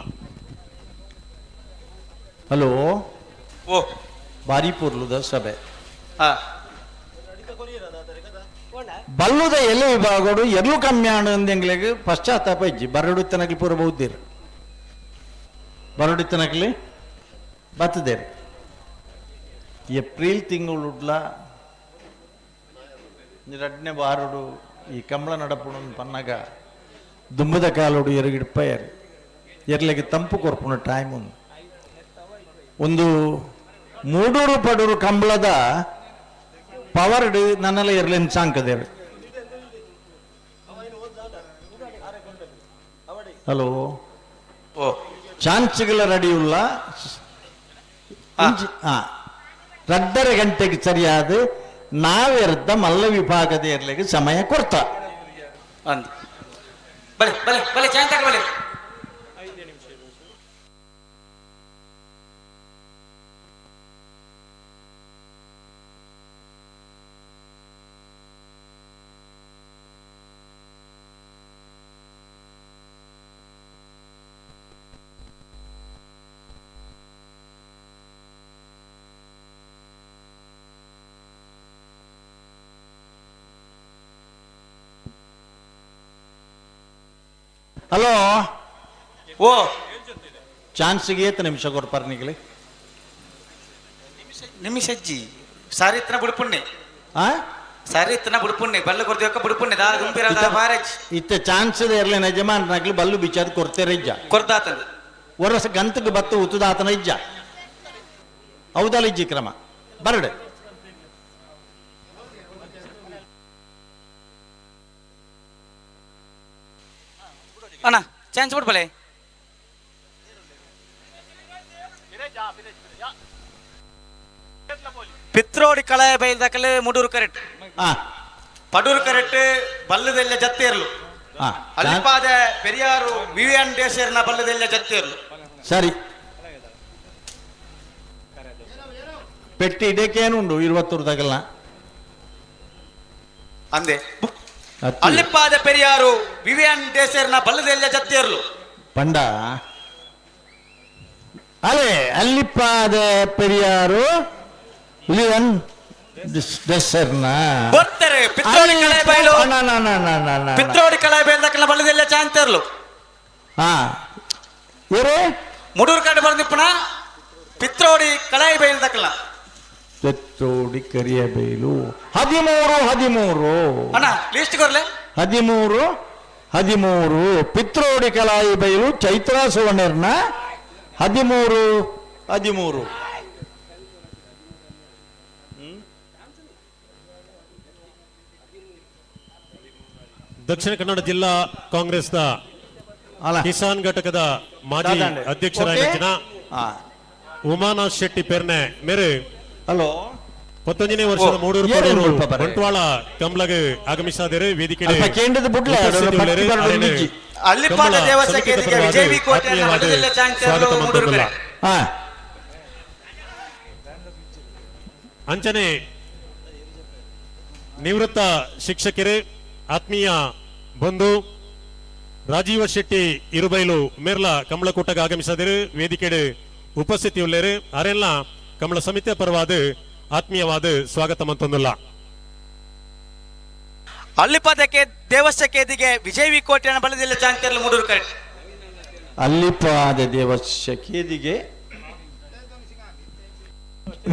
ಹಲೋ ಓ ಬಾರಿಪುರ್ಲುದ ಸಭೆ ಬಲ್ಲುದ ಎಲೆ ವಿಭಾಗಗಳು ಎಲ್ಲೂ ಕಮ್ಮಿ ಅಂದಂಗ್ಲಿಗೆ ಪಶ್ಚಾತ್ತಾಪ ಇಜ್ಜಿ ಬರಡುತ್ತನಗ್ಲಿ ಪೂರ ಬಹುದ್ದೀರಿ ಬರಡುತ್ತನಗ್ಲಿ ಬತ್ತದೇರಿ ಏಪ್ರಿಲ್ ತಿಂಗಳುಡ್ಲ 2ನೇ ಬಾರುಡು ಈ ಕಂಬಳ ನಡಪುಣ ಪನ್ನಾಗ ದುಂಬದ ಕಾಲುಡು ಎರಗಿಡ್ಪಯರ್ ಎರ್ಲೆಗೆ ತಂಪು ಕೊರ್ಪುಣ ಟೈಮ್ ಒಂದು ಮೂಡೂರು ಪಡೂರು ಕಂಬಳದ ಪವರ್ಡ್ ನನ್ನೆಲ್ಲ ಇರ್ಲೇನು ಸಾಂಕದೇವೆ. ಹಲೋ ಓ ಚಾನ್ಸ್ಗಳ ರೆಡಿಯುಲ್ಲ 2:30 ಗಂಟೆಗೆ ಸರಿಯಾದ ನಾವೆರ್ದ ಮಲ್ಲ ವಿಭಾಗದ ಇರ್ಲಿಕ್ಕೆ ಸಮಯ ಕೊಡ್ತ ಅಂದ್ ಬಲೆ ಬಲೆ ಬಲೆ ಚಾನ್ಸ್ ತಾಕ ಬಲೆ. ಹಲೋ ಓ ಚಾನ್ಸ್ಗೆ ಏತ ನಿಮಿಷ ಕೊಡ್ಪಾರ ನಿಗಲಿ ನಿಮಿಷಜ್ಜಿ ಸಾರಿತ್ನ ಬುಡುಪುಣ್ಣೆ ಆ ಸಾರಿತ್ನ ಬುಡುಪುಣ್ಣೆ ಬಲ್ಲ ಕೊರ್ದಿವಕ್ಕ ಬುಡುಪುಣ್ಣೆ ದಾ ಗುಂಪಿರದ ಬಾರಜ್ ಇತ್ತ ಚಾನ್ಸ್ ಇರ್ಲಿ ಯಜಮಾನ್ರಾಗ್ಲಿ ಬಲ್ಲು ಬಿಚ್ಚಾದ ಕೊಡ್ತೇರೆ ಇಜ್ಜ ಕೊರ್ದಾತನ ವರ್ಷ ಗಂತಕ್ಕೆ ಬತ್ತು ಉತ್ತದಾತನ ಇಜ್ಜ ಹೌದಲ್ಲ ಇಜ್ಜಿ ಕ್ರಮ ಬರಡೆ ಅಣ್ಣ ಚಾನ್ಸ್ ಬಿಡ್ಬಲೆ ಪಿತ್ರೋಡಿ ಕಳಾಯ ಬೈಲ್ದಾಕಲೆ ಮುಡೂರು ಕರೆಕ್ಟ್ ಪಡೂರು ಕರೆಕ್ಟ್ ಬಲ್ಲದೆಲ್ಲ ಜತ್ತೇರ್ಲು ಅಲ್ಲಿಪಾದ ಪೆರಿಯಾರು ವಿವಿಯನ್ ಡೇಸರ್ನ ಬಲ್ಲದೆಲ್ಲ ಜತ್ತೇರ್ಲು ಸರಿ ಪೆಟ್ಟಿ ಇಡಕ್ಕೇನುಂಡು 20 ತಗಲ್ನ ಅಂದೆ ಅಲ್ಲಿಪಾದ ಪೆರಿಯಾರು ವಿವಿಯನ್ ಡೇಸರ್ನ ಬಲ್ಲದೆಲ್ಲ ಜತ್ತೇರ್ಲು ಪಂಡ ಅಲೆ ಅಲ್ಲಿಪ್ಪಾದ ಪೆರಿಯಾರು ಲಿವನ್ ಡೆಸರ್ನ ಬರ್ತಾರೆ ಪಿತ್ರೋಡಿ ಕಳಾಯ ಬೈಲು ಪಿತ್ರೋಡಿ ಕಳಾಯ ಬೈಲ್ದಾಕಲೆ ಬಲ್ಲದೆಲ್ಲ ಚಾನ್ತೇರ್ಲು ಇವರು ಮುಡೂರು ಕಡೆ ಬರ್ದಿಪ್ಪಣ ಪಿತ್ರೋಡಿ ಕಳಾಯ ಬೈಲ್ದಾಕಲ ಪಿತ್ರೋಡಿ ಕರಿಯಬೈಲು 13 ಅಣ್ಣ ಲಿಸ್ಟ್ ಕೊರ್ಲೆ 13 ಪಿತ್ರೋಡಿ ಕಲಾಯಿ ಬೈಲು ಚೈತ್ರ ಸುವರ್ಣರ್ನ 13 ದಕ್ಷಿಣ ಕನ್ನಡ ಜಿಲ್ಲಾ ಕಾಂಗ್ರೆಸ್ನ ಕಿಸಾನ್ ಘಟಕದ ಮಾಜಿ ಅಧ್ಯಕ್ಷರಾದ ಉಮಾನಾಥ್ ಶೆಟ್ಟಿ ಪೆರ್ನೆ ಮೇರೆ ಹಲೋ 19ನೇ ವರ್ಷದ ಮೂಡೂರು ಪಡೂರು ಬಂಟ್ವಾಳ ಕಂಬ್ಲಗೆ ಆಗಮಿಸಿದರೆ ವೇದಿಕೆ ಅಲ್ಲಿಪಾದ ದೇವಸ್ಥಾನಕ್ಕೆ ವಿಜಯವಿ ಕೋಟೆಯ ಮಠದಲ್ಲಿ ಚಾಂಚಲ್ಯ ಮೂಡೂರು ಕಡೆ ಅಂಚನೆ ನಿವೃತ್ತ ಶಿಕ್ಷಕರೇ ಆತ್ಮೀಯ ಬಂಧು ರಾಜೀವ ಶೆಟ್ಟಿ ಇರುಬೈಲು ಮೇರ್ಲ ಕಂಬಳಕೂಟಗೆ ಆಗಮಿಸಿದರೆ ವೇದಿಕೆ ಉಪಸ್ಥಿತಿ ಉಳ್ಳೇರು ಅರೆಲ್ಲ ಕಮಲ ಸಮಿತಿಯ ಪರವಾದ ಆತ್ಮೀಯವಾದ ಸ್ವಾಗತ ಮಂತೊಂದುಲ್ಲ. ಅಲ್ಲಿಪಾದಕ್ಕೆ ದೇವಸ್ಥಕೇದಿಗೆ ವಿಜಯ ವಿ ಕೋಟೆಯ ಬಲದಿಲ್ಲ ಚಾಂತಿಯರ್ಲು ಮೂಡೂರು ಕರೆಕ್ಟ್. ಅಲ್ಲಿಪಾದ ದೇವಸ್ಥಕೇದಿಗೆ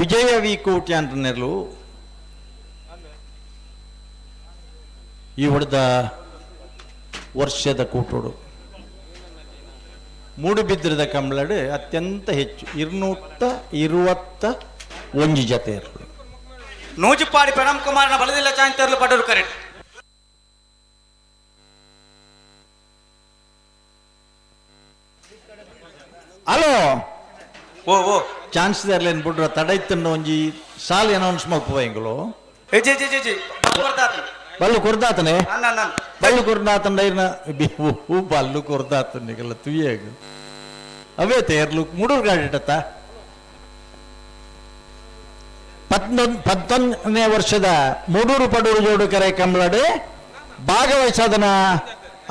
ವಿಜಯ ವಿ ಕೋಟೆ ಅಂತನೆರ್ಲು ಈ ಹೊಡೆದ ವರ್ಷದ ಕೂಟೋಡು ಮೂಡುಬಿದ್ರದ ಕಂಬಳಡು ಅತ್ಯಂತ ಹೆಚ್ಚು 221 ಜತೆ ಇರಲು ನೂಜುಪಾಡಿ ಪ್ರಣಮ್ ಕುಮಾರನ ಬಲದಿಲ್ಲ ಚಾಂತಿಯರ್ಲು ಪಡೂರು ಕರೆಕ್ಟ್. ಹಲೋ ಓ ಓ ಚಾನ್ಸ್ ಇರ್ಲೇನು ಬಿಡ್ರ ತಡ ಇತ್ತನ್ನು ಒಂಜಿ ಸಾಲಿ ಅನೌನ್ಸ್ ಮಲ್ಪುವೆಂಗಳು ಜಿ ಜಿ ಜಿ ಜಿ ಬಲ್ಲು ಕೊರ್ದಾತನೆ ಅನ್ನ ಬಲ್ಲು ಕೊರ್ದಾತಂಡ ಇರ್ನ ಬಲ್ಲು ಕೊರ್ದಾತನಿಗೆಲ್ಲ ತುಯ್ಯಾಗ ಅವೇ ತೇರ್ಲು ಮೂಡೂರು ಗಾಡಿಟತ್ತ 11ನೇ ವರ್ಷದ ಮೂಡೂರು ಪಡೂರು ಜೋಡು ಕರೆ ಕಂಬಳಡು ಭಾಗವಹಿಸದನ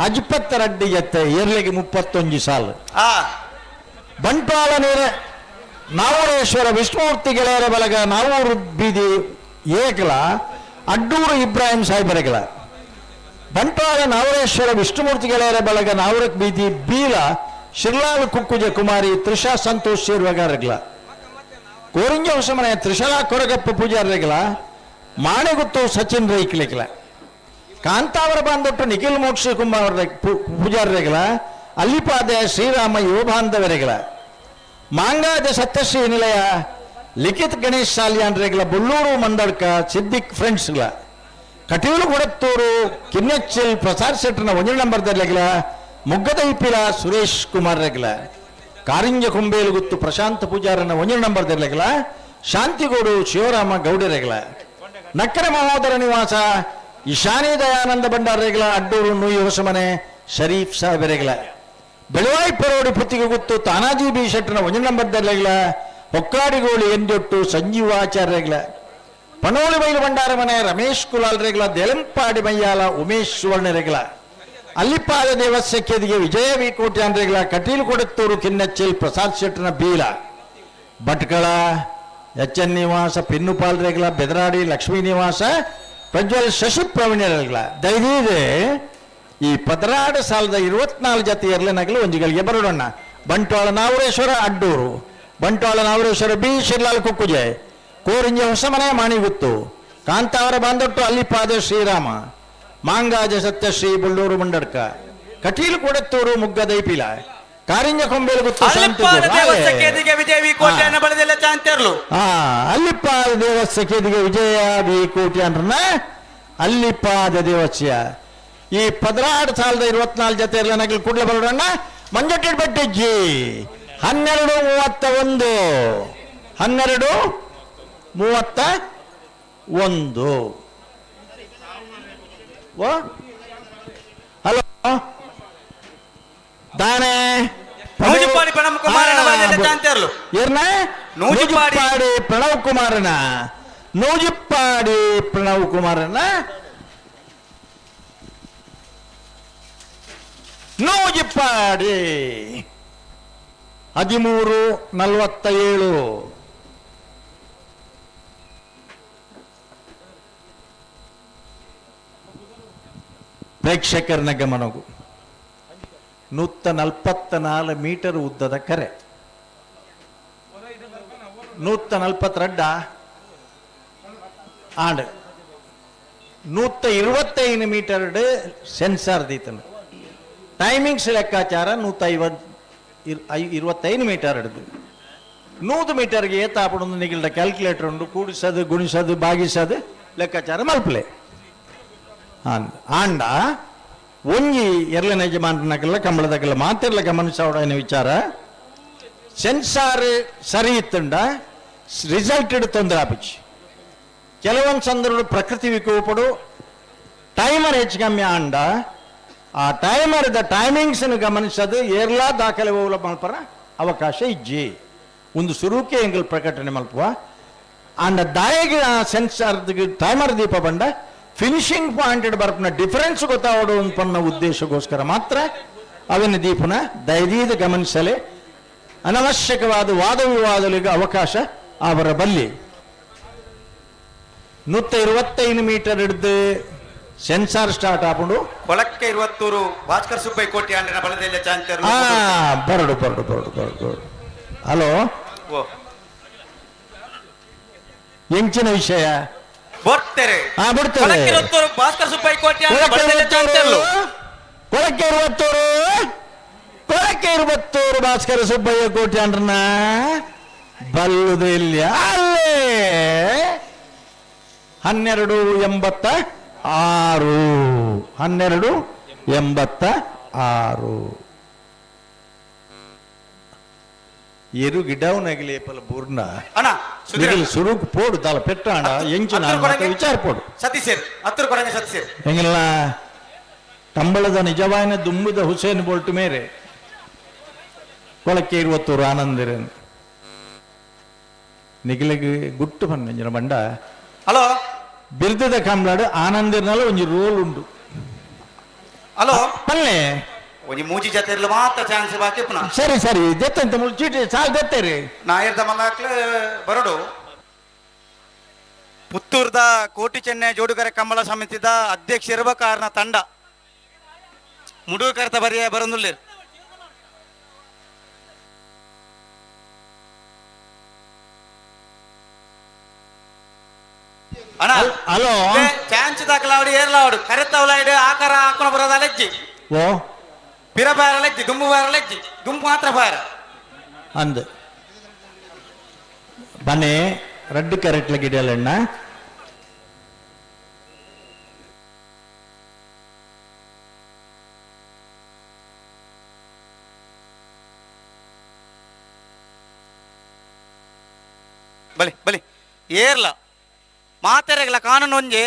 ಅಜ್ಪತ್ತ ಎತ್ತೆ ಏರ್ಲೆಗೆ 31 ಸಾಲು ಬಂಟ್ವಾಳ ನೀರ ನಾವೂರೇಶ್ವರ ವಿಷ್ಣುಮೂರ್ತಿ ಗೆಳೆಯರ ಬಲಗ ನಾವೂರು ಬೀದಿ ಏಕಲ ಅಡ್ಡೂರು ಇಬ್ರಾಹಿಂ ಸಾಹೇಬರಗಳ ಬಂಟ್ವಾಳ ನಾವೂರೇಶ್ವರ ವಿಷ್ಣುಮೂರ್ತಿ ಗೆಳೆಯರ ಬಲಗ ನಾವೂರಕ್ ಬೀದಿ ಬೀಲ ಶಿರ್ಲಾಲ್ ಕುಕ್ಕುಜ ಕುಮಾರಿ ತ್ರಿಷಾ ಸಂತೋಷ್ ಸೇರ್ವಗಾರಗಳ ಕೋರಿಂಜ ಹೊಸಮನೆ ತ್ರಿಶಲಾ ಕೊರಗಪ್ಪ ಪೂಜಾರಗಳ ಮಾಣೆಗುತ್ತು ಸಚಿನ್ ರೈಕ್ಲೆಗಳ ಕಾಂತಾವರ ಬಾಂಧೊಟ್ಟು ನಿಖಿಲ್ ಮೋಕ್ಷ ಕುಮಾರ್ ಪೂಜಾರಗಳ ಅಲ್ಲಿಪಾದ ಶ್ರೀರಾಮ ಯುವ ಬಾಂಧವರೆಗಳ ಮಾಂಗಾದ ಸತ್ಯಶ್ರೀ ನಿಲಯ ಲಿಖಿತ್ ಗಣೇಶ್ ಸಾಲಿಯಾನ್ರೆಗಳ ಬುಲ್ಲೂರು ಮಂದಡ್ಕ ಸಿದ್ದಿಕ್ ಫ್ರೆಂಡ್ಸ್ಗಳ ಕಟೀಲು ಕೊಡತ್ತೂರು ಕಿನ್ನೆಚ್ಚಲ್ ಪ್ರಸಾದ್ ಶೆಟ್ಟರ್ನ 1 ನಂಬರ್ದಲ್ಲಿಗಳ ಮುಗ್ಗದ ಇಪ್ಪಿಲ ಸುರೇಶ್ ಕುಮಾರ್ ರೆಗಳ ಕಾರಿಂಜ ಕುಂಬೇಲುಗುತ್ತು ಪ್ರಶಾಂತ್ ಪೂಜಾರನ 1 ನಂಬರ್ದಲ್ಲಿಗಳ ಶಾಂತಿಗೋಡು ಶಿವರಾಮ ಗೌಡರೆಗಳ ನಕ್ಕರ ಮಹೋದರ ನಿವಾಸ ಈಶಾನಿ ದಯಾನಂದ ಭಂಡಾರರೆಗಳ ಅಡ್ಡೂರು ನೂಯಿ ಹೊಸಮನೆ ಶರೀಫ್ ಸಾಹೇಬರೆಗಳ ಬೆಳವಾಯಿ ಪರೋಡಿ ಪುತ್ತಿಗೆ ಗುತ್ತು ತಾನಾಜಿ ಬಿ ಶೆಟ್ಟರ್ನ 1 ನಂಬರ್ದಲ್ಲಿಗಳ ಹೊಕ್ಕಾಡಿಗೋಳಿ ಎಂದೊಟ್ಟು ಸಂಜೀವಾಚಾರ್ಯಗಳ ಪನೋಳಿ ಬೈಲು ಭಂಡಾರ ಮನೆ ರಮೇಶ್ ಕುಲಾಲ್ರೆಗಳ ದೇಲಂಪಾಡಿ ಮಯ್ಯಾಲ ಉಮೇಶ್ ಸುವರ್ಣರೆಗಳ ಅಲ್ಲಿಪಾದ ದೇವಸ್ಥಕೇದಿಗೆ ವಿಜಯ ವಿ ಕೋಟ್ಯಾನ್ರೆಗಳ ಕಟೀಲು ಕೊಡತ್ತೂರು ಕಿನ್ನೆಚ್ಚಲ್ ಪ್ರಸಾದ್ ಶೆಟ್ಟರ್ನ ಬೀಲ ಭಟ್ಕಳ ಎಚ್ ಎನ್ ನಿವಾಸ ಪಿನ್ನುಪಾಲ್ರೆಗಳ ಬೆದರಾಡಿ ಲಕ್ಷ್ಮೀ ನಿವಾಸ ಪ್ರಜ್ವಲ್ ಶಶಿ ಪ್ರವೀಣ್ಯರೆಗಳ ದೈದಿದೆ ಈ 16 ಸಾಲದ 24 ಜತೆ ಎರಲೆನಗಲು ಒಂಜಿಗಳಿಗೆ ಬರೋಣ. ಬಂಟ್ವಾಳ ನಾವೂರೇಶ್ವರ ಅಡ್ಡೂರು, ಬಂಟ್ವಾಳ ನಾವೂರೇಶ್ವರ ಬಿ ಶಿರ್ಲಾಲ್ ಕುಕ್ಕುಜೆ, ಕೋರಿಂಜ ಹೊಸಮನೆ ಮಾಣಿಗುತ್ತು, ಕಾಂತಾವರ ಬಾಂಧೊಟ್ಟು ಅಲ್ಲಿಪಾದ ಶ್ರೀರಾಮ, ಮಾಂಗಾಜ ಸತ್ಯಶ್ರೀ ಬುಳ್ಳೂರು ಮಂಡಡ್ಕ, ಕಟೀಲು ಕೊಡತ್ತೂರು ಮುಗ್ಗ ದೈಪಿಲ, ಕಾರಿಂಜ ಕೊಂಬೇಲುಗುತ್ತು ಅಲ್ಲಿಪಾದ ದೇವಸ್ಥಕೇದಿಗೆ ವಿಜಯ ವಿ ಕೋಟೆಯನ್ನ ಬಲದಿಲ್ಲ ಚಾಂತಿಯರ್ಲು. ಅಲ್ಲಿಪಾದ ದೇವಸ್ಥಕೇದಿಗೆ ವಿಜಯ ವಿ ಕೋಟ್ಯಾನ್ರನ್ನ ಅಲ್ಲಿಪಾದ ದೇವಸ್ಯ ಈ 16 ಸಾಲದ 24 ಜತೆ ಎರಲೆನಗಲು ಕೂಡಲೇ ಬರೋಣ. ಮಂಜಟ್ಟಿಡ್ ಬೆಟ್ಟಜ್ಜಿ 12:31 ಹಲೋ ದಾನೆ ನೂಜುಪಾಡಿ ಪ್ರಣವ್ ಕುಮಾರನ ಬಲದಿಲ್ಲ ಚಾಂತಿಯರ್ಲು. ನೂಜುಪಾಡಿ ಪ್ರಣವ್ ಕುಮಾರನ ನೂಜುಪಾಡಿ ಪ್ರಣವ್ ಕುಮಾರನ ನೂಜಿಪ್ಪಾಡಿ 13:47 ಪ್ರೇಕ್ಷಕರನ ಗಮನವು 144 ಮೀಟರ್ ಉದ್ದದ ಕರೆ 142 ಆಂಡ್ 125 ಮೀಟರ್ ಸೆನ್ಸಾರ್ ದೀತನು ಟೈಮಿಂಗ್ಸ್ ಲೆಕ್ಕಾಚಾರ 125 ಮೀಟರ್ ಹಿಡಿದು 100 ಮೀಟರ್ಗೆ ಏತಾಪಡೊಂದು ನಿಗಿಲ್ದ ಕ್ಯಾಲ್ಕುಲೇಟರ್ ಉಂಡು ಕೂಡಿಸೋದು ಗುಣಿಸೋದು ಬಾಗಿಸೋದು ಲೆಕ್ಕಾಚಾರ ಮಲ್ಪಲೆ ಆಂಡ ಒಂಜಿ ಎರಲನ ಯಜಮಾನನಕ್ಕೆಲ್ಲ ಕಂಬಳದಕ್ಕೆಲ್ಲ ಮಾತೆಲ್ಲ ಗಮನಿಸೋಡನ ವಿಚಾರ ಸೆನ್ಸಾರ್ ಸರಿ ಇತ್ತುಂಡ ರಿಸಲ್ಟ್ ತೊಂದರೆ ಆಪಿಚ್ಚಿ ಕೆಲವೊಂದು ಸಂದರ್ಭ ಪ್ರಕೃತಿ ವಿಕೋಪಡು ಟೈಮರ್ ಹೆಚ್ಚು ಕಮ್ಮಿ ಆಂಡ ಆ ಟೈಮರ್ದ ಟೈಮಿಂಗ್ಸ್ ಗಮನಿಸೋದು ಏರ್ಲಾ ದಾಖಲೆ ಹೋಗಲ ಮಲ್ಪರ ಅವಕಾಶ ಇಜ್ಜಿ ಒಂದು ಸುರೂಕೆ ಎಂಗಲ್ ಪ್ರಕಟಣೆ ಮಲ್ಪುವ ಅಂಡ ದಾಯಿಗೆ ಸೆನ್ಸಾರ್ ಟೈಮರ್ ದೀಪ ಬಂಡ ಫಿನಿಶಿಂಗ್ ಪಾಯಿಂಟ್ ಬರ್ಪನ ಡಿಫರೆನ್ಸ್ ಗೊತ್ತಾವಡು ಪನ್ನ ಉದ್ದೇಶಕ್ಕೋಸ್ಕರ ಮಾತ್ರ ಅವನ ದೀಪನ ದಯದೀದ ಗಮನಿಸಲೇ ಅನವಶ್ಯಕವಾದ ವಾದ ವಿವಾದಗಳಿಗೆ ಅವಕಾಶ ಅವರ ಬಲ್ಲಿ 125 ಮೀಟರ್ ಹಿಡಿದು ಸೆನ್ಸಾರ್ ಸ್ಟಾರ್ಟ್ ಆಪುಂಡು ಕೊಳಕ್ಕೆ 20 ಭಾಸ್ಕರ್ ಸುಬ್ಬೈ ಕೋಟಿ ಅಂಡಿನ ಬಲದಲ್ಲಿ ಚಾಂಚರ್ ಬರಡು ಹಲೋ ಎಂಚಿನ ವಿಷಯ ಬರ್ತಾರೆ ಬಿಡ್ತಾರೆ ಭಾಸ್ಕರ್ ಸುಬ್ಬೈ ಕೋಟಿ ಕೊಳಕ್ಕೆ 20 ಭಾಸ್ಕರ ಸುಬ್ಬಯ್ಯ ಕೋಟಿ ಅಂಡ್ರನ ಬಲ್ಲುದಿಲ್ಲ ಅಲ್ಲೇ 1286 ఎరు గిడవునగిలే పల బూర్న అన్న సురుకు పోడు తల పెట్టాడ ఎంచిన విచారపోడు ಸತೀಶ್ ಹತ್ತಿರ ಕೊಡಂಗೆ ಸತೀಶ್ ಹೆಂಗಿಲ್ಲ ಕಂಬಳದ ನಿಜವಾಯಿನ ದುಂಬುದ ಹುಸೇನ್ ಬೋಲ್ಟ್ ಮೇರೆ ಕೊಳಕ್ಕೆ 20 ಆನಂದಿರೇನು ನಿಗಿಲಿಗೆ ಗುಟ್ಟು ಬಂದ ಬಂಡ ಹಲೋ ಬಿರ್ದದ ಕಂಬಳಾಡು ಆನಂದಿರ್ನಲ್ಲ ಒಂಜಿ ರೋಲ್ ಉಂಡು ಹಲೋ ಪಲ್ಲೆ ಒಂಜಿ ಮೂಜಿ ಜೊತೆ ಮಾತ್ರ ಚಾನ್ಸ್ ಬಾಕಿ ಪುನಃ ಸರಿ ಜೆತ್ತಂತ ಚೀಟಿ ಸಾಲ್ ಜೆತ್ತೇರಿ ನಾಯರ್ದ ಮಲ್ಲಾಕ್ಲೆ ಬರಡು ಪುತ್ತೂರ್ದ ಕೋಟಿ ಚೆನ್ನೈ ಜೋಡುಗರೆ ಕಂಬಳ ಸಮಿತಿದ ಅಧ್ಯಕ್ಷ ಇರಬೇಕಾರ್ನ ತಂಡ ಮುಡುಗರ್ತ ಬರಿಯ ಬರಂದುಲ್ಲ ಅಣ್ಣ ಹಲೋ ಚಾನ್ಸ್ ದಾಖಲಾವಡಿ ಏರ್ಲಾವಡು ಕರೆತವಲಾಯ್ಡು ಆಕಾರ ಹಾಕೊಂಡು ಬರೋದ ಲೆಜ್ಜಿ ಓ ಪಿರ ಬಾರ ಲೆಜ್ಜಿ ದುಂಬು ಬಾರ ಲೆಜ್ಜಿ ದುಂಬು ಮಾತ್ರ ಬಾರ ಅಂದ್ ಬನ್ನಿ ರೆಡ್ ಕರೆಕ್ಟ್ ಗಿಡಲಣ್ಣ ಬಲಿ ಏರ್ಲ ಮಾತೆರೆಗ್ಲ ಕಾನೂನು ಒಂಜೆ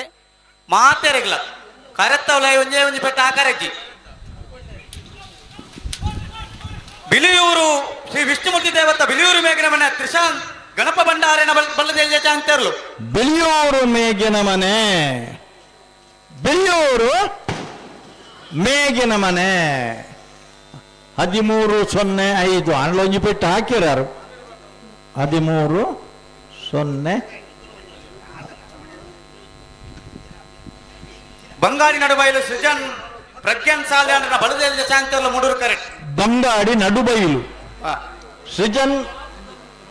ಮಾತೆರೆಗ್ಲ ಕರೆತ್ತವಲ ಒಂಜೆ ಪೆಟ್ಟ ಆಕಾರಜ್ಜಿ ಬಿಲಿಯೂರು ಶ್ರೀ ವಿಷ್ಣುಮೂರ್ತಿ ದೇವತ್ತ ಬಿಲಿಯೂರು ಮೇಘನ ಮನೆ ತ್ರಿಶಾಂತ್ ಗಣಪ ಭಂಡಾರೇನ ಬಲ್ಲದೆ ಅಂತೆರ್ಲು ಬಿಳಿಯೂರು ಮೇಗಿನ ಮನೆ ಬಿಳಿಯೂರು ಮೇಗಿನ ಮನೆ 1305 ಅಣ್ಲೊಂಜಿ ಪೆಟ್ಟು ಹಾಕಿರಾರು 1305 ಬಂಗಾಡಿ ನಡುಬೈಲು ಸೃಜನ್ ಪ್ರಜ್ಞಾನ್ ಸಾಲೆ ಅಂದ್ರೆ ಬಲದಲ್ಲಿ ಚಾಂತರ್ಲು ಮೂಡೂರು ಕರೆಕ್ಟ್ ಬಂಗಾಡಿ ನಡುಬೈಲು ಸೃಜನ್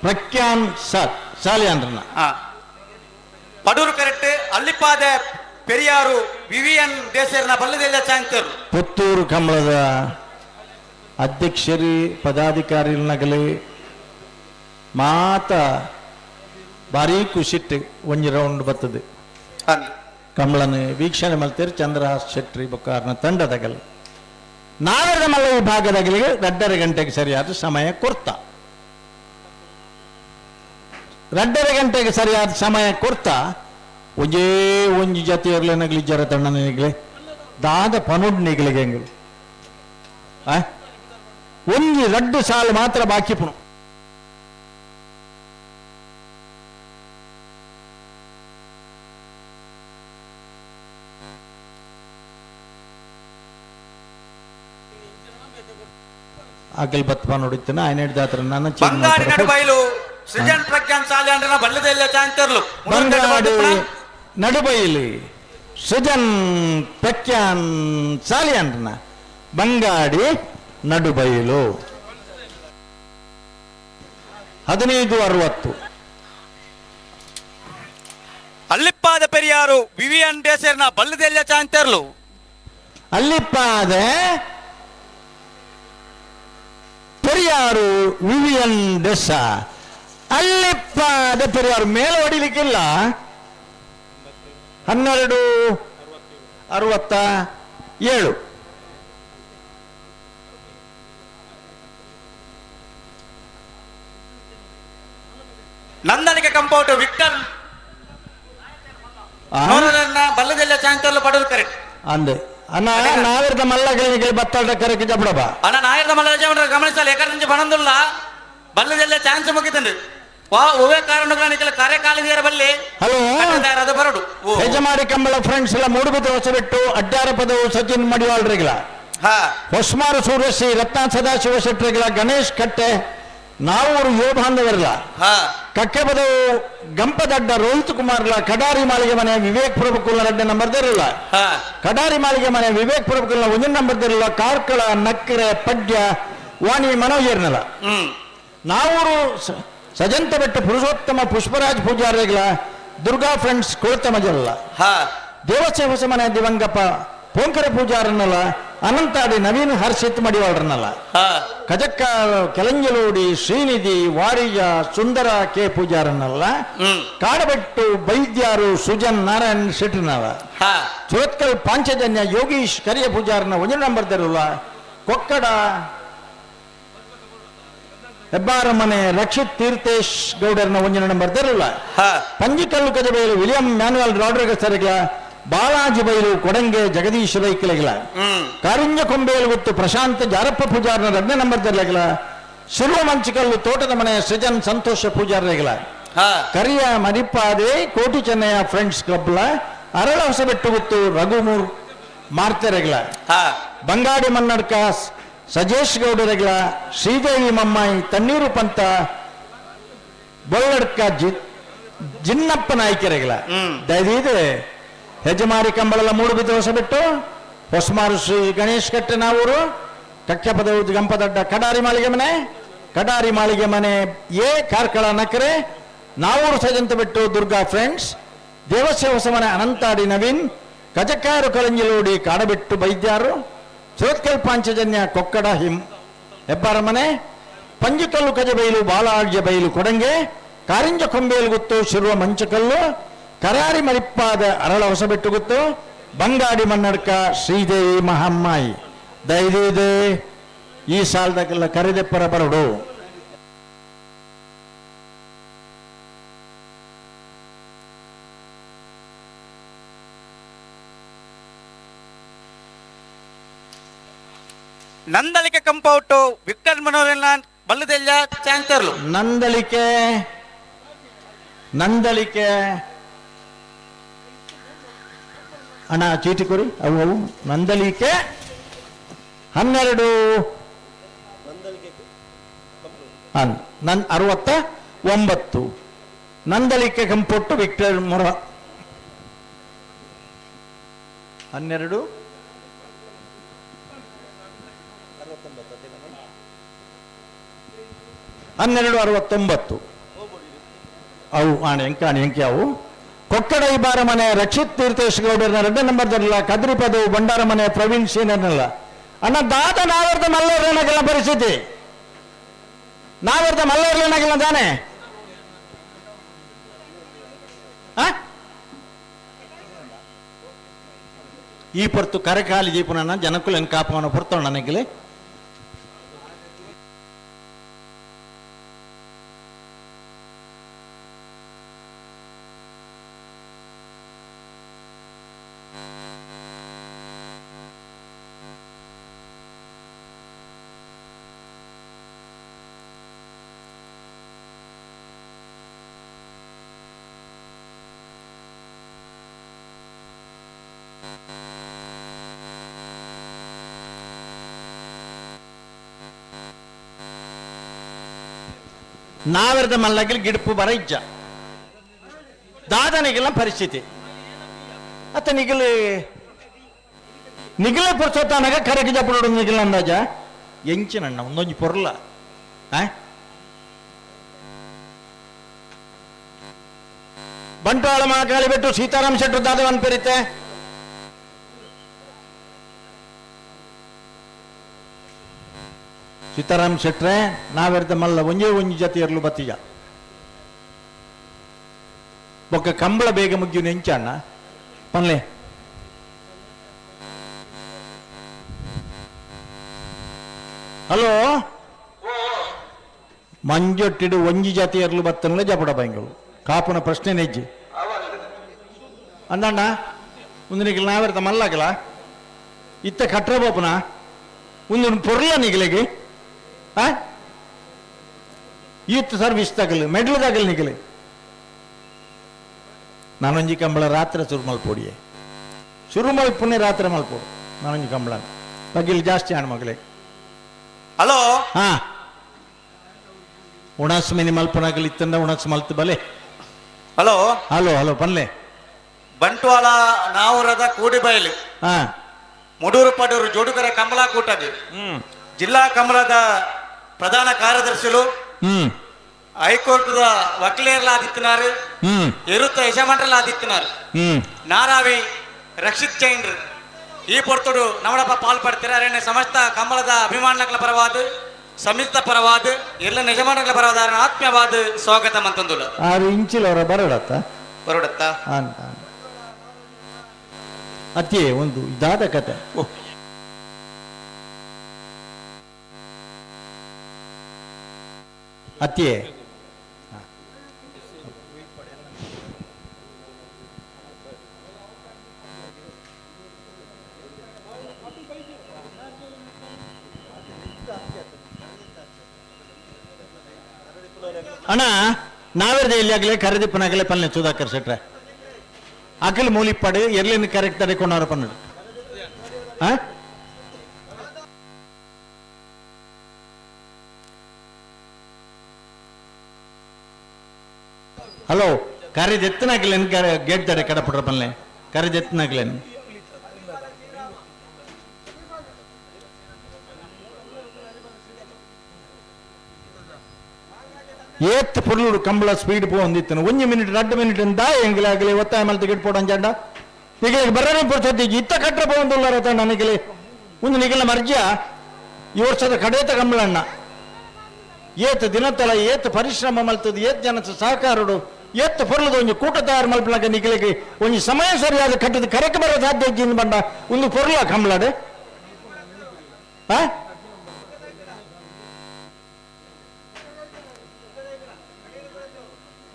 ಪ್ರಜ್ಞಾನ್ ಸಾಲೆ ಅಂದ್ರನ ಪಡೂರು ಕರೆಕ್ಟ್ ಅಲ್ಲಿಪಾದ ಪೆರಿಯಾರು ವಿವಿಎನ್ ದೇಸರ್ನ ಬಲ್ಲದಲ್ಲಿ ಚಾಂತರ್ಲು ಪುತ್ತೂರು ಕಂಬಳದ ಅಧ್ಯಕ್ಷರು ಪದಾಧಿಕಾರಿಗಳಾಗಲಿ ಮಾತ ಭಾರಿ ಖುಷಿಟ್ಟು ಒಂಜಿ ರೌಂಡ್ ಬರ್ತದೆ ಕಂಬಳನ ವೀಕ್ಷಣೆ ಮಾಡ್ತೀರಿ ಚಂದ್ರಹಾಸ್ ಶೆಟ್ಟಿ ಬೊಕ್ಕಾರ್ನ ತಂಡದಾಗಲಿ ನಾಗರದ ಮಲ್ಲ ವಿಭಾಗದಾಗಲಿಗೆ 2:30 ಗಂಟೆಗೆ ಸರಿಯಾದ ಸಮಯ ಕೊಡ್ತಾ 2:30 ಗಂಟೆಗೆ ಸರಿಯಾದ ಸಮಯ ಕೊಡ್ತಾ ಒಂಜಿ ಜೊತೆ ಇರ್ಲೇನಾಗ್ಲಿ ಜರ ತಣ್ಣನಿಗ್ಲಿ ದಾದ ಪನುಡ್ ನಿಗ್ಲಿಗೆ ಹೆಂಗಿಲ್ಲ ಒಂಜಿ 2 ಸಾಲು ಮಾತ್ರ ಬಾಕಿ ಪುಣು ಅಗಲ್ ಬತ್ಪ ನೋಡಿತ್ತನ ఆయన ಹಿಡ್ದಾತ್ರ ನನ್ನ ಬಂಗಾಡಿ ನಡುಬೈಲು ಸೃಜನ್ ಪ್ರಜ್ಞಾನ್ ಸಾಲೆ ಅಂದ್ರೆ ಬಲ್ಲದಲ್ಲಿ ಚಾಂತರ್ಲು ಬಂಗಾಡಿ ನಡುಬೈಲಿ ಸೃಜನ್ ಪ್ರಜ್ಞಾನ್ ಸಾಲೆ ಅಂದ್ರನ ಬಂಗಾಡಿ ನಡುಬೈಲು 1560 ಅಲ್ಲಿಪ್ಪಾದ ಪೆರಿಯಾರು ವಿವಿಎನ್ ದೇಸರ್ನ ಬಲ್ಲದಲ್ಲಿ ಚಾಂತರ್ಲು ಅಲ್ಲಿಪ್ಪಾದ ಪೆರಿಯಾರು ವಿವಿಎನ್ ದೇಶ ಅಲ್ಲಿಪ್ಪಾದ ಪೆರಿಯಾರು ಮೇಲೆ ಹೊಡಿಲಿಕ್ಕಿಲ್ಲ 1267 ನಂದನಿಗೆ ಕಂಪೌಂಡ್ ವಿಕ್ಟರ್ ಬಲ್ಲದೆಲ್ಲ ಚಾಂತರ್ಲು ಪಡೋದು ಕರೆಕ್ಟ್ ಅಂದೆ ಅಣ್ಣ ನಾವಿರ್ದ ಮಲ್ಲಗಳಿಗೆ ಬತ್ತಾಡ ಕರೆಕ್ಟ್ ಜಬಡಬ ಅಣ್ಣ ನಾಯಿರ್ದ ಮಲ್ಲ ಗಮನಿಸಲ್ಲ ಯಾಕಂದ್ರೆ ಬಣಂದುಲ್ಲ ಬಲ್ಲದೆಲ್ಲ ಚಾನ್ಸ್ ಮುಗಿತಂದು ಒವೇ ಕಾರಣಗಳ ಕರೆ ಕಾಲಿದೆಯರ ಬಲ್ಲಿ ಹಲೋ ಅದು ಬರಡು ಯಜಮಾರಿ ಕಂಬಳ ಫ್ರೆಂಡ್ಸ್ ಎಲ್ಲ ಮೂಡುಬಿದ್ದ ಹೊಸಬಿಟ್ಟು ಅಡ್ಡಾರ ಪದವು ಸಚಿನ್ ಮಡಿವಾಳ್ರಿಗಳ ಹೊಸ್ಮಾರು ಸೂರ್ಯಶ್ರೀ ರತ್ನ ಸದಾಶಿವ ಶೆಟ್ರಿಗಳ ಗಣೇಶ್ ಕಟ್ಟೆ ನಾವೂರು ಯುವ ಬಾಂಧವರಲ್ಲ ಕಕ್ಕೆಪದವು ಗಂಪದಡ್ಡ ರೋಹಿತ್ ಕುಮಾರ್ಲ ಕಡಾರಿ ಮಾಳಿಗೆ ಮನೆ ವಿವೇಕ್ ಪ್ರಭುಕುಲ್ನ 2 ನಂಬರ್ ದೇರಲ್ಲ ಕಡಾರಿ ಮಾಳಿಗೆ ಮನೆ ವಿವೇಕ್ ಪ್ರಭುಕುಲ್ನ 1 ನಂಬರ್ ದೇರಲ್ಲ ಕಾರ್ಕಳ ನಕ್ಕರೆ ಪಡ್ಯ ವಾಣಿ ಮನೋಜರ್ನಲ್ಲ ನಾವೂರು ಸಜಂತ ಬೆಟ್ಟ ಪುರುಷೋತ್ತಮ ಪುಷ್ಪರಾಜ್ ಪೂಜಾರಿಗಳ ದುರ್ಗಾ ಫ್ರೆಂಡ್ಸ್ ಕೊಳತ ಮಜಲ್ಲ ದೇವಸ್ಥಾನ ಹೊಸ ಮನೆ ದಿವಂಗಪ್ಪ ಪೋಂಕರ ಪೂಜಾರನ್ನಲ್ಲ ಅನಂತಾಡಿ ನವೀನ್ ಹರ್ಷಿತ್ ಮಡಿವಾಳ್ರನ್ನಲ್ಲ ಕಜಕ್ಕ ಕೆಲಂಜಲೋಡಿ ಶ್ರೀನಿಧಿ ವಾರಿಜ ಸುಂದರ ಕೆ ಪೂಜಾರನ್ನಲ್ಲ ಕಾಡಬೆಟ್ಟು ಬೈದ್ಯಾರು ಸುಜನ್ ನಾರಾಯಣ್ ಶೆಟ್ರನಲ್ಲ ಚೋತ್ಕಲ್ ಪಾಂಚಜನ್ಯ ಯೋಗೀಶ್ ಕರಿಯ ಪೂಜಾರನ 1 ನಂಬರ್ ದರಲ್ಲ ಕೊಕ್ಕಡ ಹೆಬ್ಬಾರಮನೆ ರಕ್ಷಿತ್ ತೀರ್ಥೇಶ್ ಗೌಡರ್ನ 1 ನಂಬರ್ ದರಲ್ಲ ಪಂಜಿಕಲ್ಲು ಕಜಬೇಲು ವಿಲಿಯಂ ಮ್ಯಾನುವಲ್ ರಾಡ್ರಿಗಸ್ ಸರಿಗಳ ಬಾಲಾಜಿ ಬೈಲು ಕೊಡಂಗೆ ಜಗದೀಶ್ ರೈಕಲೆಗಳ ಕಾರಿಂಜ ಕೊಂಬೇಲು ಗೊತ್ತು ಪ್ರಶಾಂತ್ ಜಾರಪ್ಪ ಪೂಜಾರನ 2 ನಂಬರ್ ದರ್ಲೆಗಳ ಶಿರುವ ಮಂಚಿಕಲ್ಲು ತೋಟದ ಮನೆ ಸೃಜನ್ ಸಂತೋಷ ಪೂಜಾರಗಳ ಕರಿಯ ಮರಿಪಾದೆ ಕೋಟಿ ಚೆನ್ನಯ್ಯ ಫ್ರೆಂಡ್ಸ್ ಕ್ಲಬ್ಲ ಅರಳ ಹೊಸಬೆಟ್ಟು ಗೊತ್ತು ರಘುಮೂರ್ ಮಾರ್ತೆರೆಗಳ ಬಂಗಾಡಿ ಮನ್ನಡ್ಕ ಸಜೇಶ್ ಗೌಡರೆಗಳ ಶ್ರೀದೇವಿ ಮಮ್ಮಾಯಿ ತಣ್ಣೀರು ಪಂತ ಬೊಳ್ಳಡ್ಕ ಜಿನ್ನಪ್ಪ ನಾಯ್ಕೆರೆಗಳ ದಯವಿದೆ ಹೆಜಮಾರಿ ಕಂಬಳಲ 3 ಬಿದ್ದು ಹೊಸಬಿಟ್ಟು ಹೊಸಮಾರು ಶ್ರೀ ಗಣೇಶ್ ಕಟ್ಟೆ ನಾವೂರು ಕಕ್ಕೆಪದ ಗಂಪದಡ್ಡ ಕಡಾರಿ ಮಾಳಿಗೆ ಮನೆ ಎ ಕಾರ್ಕಳ ನಕರೆ ನಾವೂರು ಸಜಂತ ಬಿಟ್ಟು ದುರ್ಗಾ ಫ್ರೆಂಡ್ಸ್ ದೇವಸ್ಯ ಹೊಸ ಮನೆ ಅನಂತಾಡಿ ನವೀನ್ ಕಜಕ್ಕಾರು ಕಲಂಜಿಲೋಡಿ ಕಾಡಬಿಟ್ಟು ಬೈದ್ಯಾರು ಚೋತ್ಕಲ್ ಪಾಂಚಜನ್ಯ ಕೊಕ್ಕಡ ಹೆಬ್ಬಾರ ಮನೆ ಪಂಜಿಕಲ್ಲು ಕಜಬೈಲು ಬಾಲಾಳ್ಯ ಬೈಲು ಕೊಡಂಗೆ ಕಾರಿಂಜ ಕೊಂಬೇಲು ಗುತ್ತು ಶಿರುವ ಮಂಚಕಲ್ಲು ಕರಾರಿ ಮರಿಪ್ಪಾದ ಅರಳ ಹೊಸಬೆಟ್ಟು ಗುತ್ತು ಬಂಗಾಡಿ ಮನ್ನಡ್ಕ ಶ್ರೀದೇವಿ ಮಹಮ್ಮಾಯಿ ದಯವಿದೆ ಈ ಸಾಲದಾಗೆಲ್ಲ ಕರೆದೆಪ್ಪರ ಬರಡು ನಂದಲಿಕೆ ಕಂಪೌಟು ವಿಕ್ಟರ್ ಮನೋರಲ್ಲ ಬಲ್ಲದೆಲ್ಲ ಚಾಂತರ್ಲು ನಂದಲಿಕೆ ಅಣ್ಣ ಚೀಟಿ ಕೊಡಿ ಅವು ನಂದಲಿಕೆ 12 69 ನಂದಲಿಕೆ ಕಂಪೌಟು ವಿಕ್ಟರ್ ಮೊರ 12 69 ಅವು ಎಂಕೆ ಅವು ಕೊಕ್ಕಡ ಇಬ್ಬಾರ ಮನೆ ರಕ್ಷಿತ್ ತೀರ್ಥೇಶ್ ಗೌಡರ್ನ 2 ನಂಬರ್ ದರಲ್ಲ ಕದ್ರಿಪದವು ಬಂಡಾರ ಮನೆ ಪ್ರವೀಣ್ ಸೀನರ್ನಲ್ಲ ಅಣ್ಣ ದಾದ ನಾವರ್ದ ಮಲ್ಲೂರ್ಲೇನಾಗಿಲ್ಲ ಪರಿಸ್ಥಿತಿ ನಾವರ್ದ ಮಲ್ಲೂರ್ಲೇನಾಗಿಲ್ಲ ತಾನೆ ಈ ಪೊರ್ತು ಕರೆಕಾಲಿ ಜೀಪನ ಜನಕ್ಕುಲೆನ್ ಕಾಪವನ ಪೊರ್ತೋಣ ನನಗೆ ನಾವೆರದ ಮಲ್ಲಗಿಲ್ ಗಿಡಪು ಬರ ಇಜ್ಜ ದಾದನಿಗೆಲ್ಲ ಪರಿಸ್ಥಿತಿ ಅತ್ತ ನಿಗಲೇ ಪುರ್ಸೊತ್ತಾನಾಗ ಕರೆಗೆ ಜಪಡು ನಿಗಿಲ ಅಂದಾಜ ಎಂಚಿನಣ್ಣ ಒಂದೊಂದು ಪೊರ್ಲ ಬಂಟ್ವಾಳ ಮಹಾಕಾಳಿ ಬಿಟ್ಟು ಸೀತಾರಾಮ್ ಶೆಟ್ರು ದಾದವನ್ ಪೆರಿತೆ ಸೀತಾರಾಮ್ ಶೆಟ್ರೆ ನಾವೆರ್ದ ಮಲ್ಲ ಒಂಜಿ ಜೊತೆ ಇರ್ಲು ಬತ್ತೀಗ ಬೊಕ್ಕ ಕಂಬಳ ಬೇಗ ಮುಗ್ಗಿ ನೆಂಚಣ್ಣ ಪನ್ಲೆ ಹಲೋ ಮಂಜೊಟ್ಟಿಡು ಒಂಜಿ ಜಾತಿ ಇರ್ಲು ಬತ್ತನಲ್ಲ ಜಪಡ ಬೈಂಗಳು ಕಾಪುನ ಪ್ರಶ್ನೆ ನೆಜ್ಜಿ ಅಂದಣ್ಣ ಒಂದು ನಿಗಲ್ ನಾವೆರ್ದ ಮಲ್ಲಾಗಲ ಇತ್ತ ಕಟ್ರ ಬೋಪನ ಒಂದು ಪೊರ್ಲ ನಿಗಲಿಗೆ ಯೂತ್ ಸರ್ವಿಸ್ ತಗಲು ಮೆಡ್ಲು ತಗಲು ನಿಗಲಿ ನಾನೊಂಜಿ ಕಂಬಳ ರಾತ್ರಿ ಶುರು ಮಲ್ಪೊಡಿಯೇ ಶುರು ಮಲ್ಪುನೆ ರಾತ್ರಿ ಮಲ್ಪೋಡು ನಾನೊಂಜಿ ಕಂಬಳ ಬಗ್ಗಿಲ್ ಜಾಸ್ತಿ ಹಣ್ಣು ಮಗಳೇ ಹಲೋ ಉಣಸ್ ಮಿನಿಮಲ್ ಪುನಗಲ್ ಇತ್ತಂದ ಉಣಸ್ ಮಲ್ತು ಬಲೆ. ಹಲೋ ಹಲೋ ಹಲೋ ಪನ್ಲೆ ಬಂಟ್ವಾಳ ನಾವೂರದ ಕೂಡಿಬೈಲು ಹಾ ಮುಡೂರು ಪಡೂರು ಜೋಡುಕರೆ ಕಮಲಾ ಕೂಟದು ಜಿಲ್ಲಾ ಕಮಲದ ಪ್ರಧಾನ ಕಾರ್ಯದರ್ಶಿಗಳು ಹೈಕೋರ್ಟ್ದ ವಕೀಲರೆಲ್ಲ ಆದಿತ್ತಿನಾರು ಎರುತ್ತ ಯಜಮಾನರೆಲ್ಲ ಆದಿತ್ತಿನಾರು ನಾರಾವಿ ರಕ್ಷಿತ್ ಚೈಂಡ್ರು ಈ ಪೊರ್ತುಡು ನಮ್ಮಡಪ್ಪ ಪಾಲ್ಪಡ್ತೀರ ಸಮಸ್ತ ಕಮಲದ ಅಭಿಮಾನಗಳ ಪರವಾದ ಸಂಯುಕ್ತ ಪರವಾದ ಎಲ್ಲ ಯಜಮಾನಗಳ ಪರವಾದ ಆತ್ಮೀಯವಾದ ಸ್ವಾಗತ ಮಂತಂದುಲ್ಲ 6 ಇಂಚಿಲವರ ಬರೋಡತ್ತ ಬರೋಡತ್ತ ಅತಿ ಒಂದು ಇದಾದ ಕತೆ. ಅತಿಯೇ ಅಣ್ಣ ನಾವೇರ್ದ ಎಲ್ಲಿ ಆಗಲೇ ಕರೆದಿಪ್ಪನಾಗಲೇ ಪಲ್ಲೆ Sudhakar ಶೆಟ್ರೆ Akal ಮೂಲಿಪಾಡು ಎರ್ಲಿನ correct ತಡೆಕೊಂಡವ್ರ ಪನ್ನಡು. Hello ಕರೆದೆತ್ತನಾಗ್ಲೇನು gate ತಡೆ ಕಡಪಡ್ರ ಪಲ್ಲೆ ಕರೆದೆತ್ತನಾಗ್ಲೇನು ಏತ್ ಪುರ್ಲುಡು ಕಂಬಳ ಸ್ಪೀಡ್ ಪೋಂದಿತ್ತನು 1 ಮಿನಿಟ್ 2 ಮಿನಿಟ್ ಅಂತ ಎಂಗಿಲಾಗಲಿ ಒತ್ತಾಯ ಮೇಲೆ ಟಿಕೆಟ್ ಪೋಡನ್ ಜಂಡ ಈಗ ಬರನೇ ಪುರ್ಸತಿ ಇತ್ತ ಕಟ್ರ ಪೋಂದುಲ್ಲಾರ ನನಗೆ ಒಂದು ನಿಗಲ ಮರ್ಜ ಈ ವರ್ಷದ ಕಡೇತ ಕಂಬಳಣ್ಣ ಏತ್ ದಿನತಲ ಏತ್ ಪರಿಶ್ರಮ ಮಲ್ತದ ಏತ್ ಜನ ಸಹಕಾರಡು ಏತ್ ಪುರ್ಲದ ಒಂದು ಕೂಟ ತಯಾರು ಮಲ್ಪಲಾಗ ನಿಗಲಿಗೆ ಒಂದು ಸಮಯ ಸರಿಯಾದ ಕಟ್ಟದ ಕರೆಕ್ ಬರೋ ಸಾಧ್ಯ ಇದ್ದೀನಿ ಬಂಡ ಒಂದು ಪುರ್ಲ ಕಂಬಳಡೆ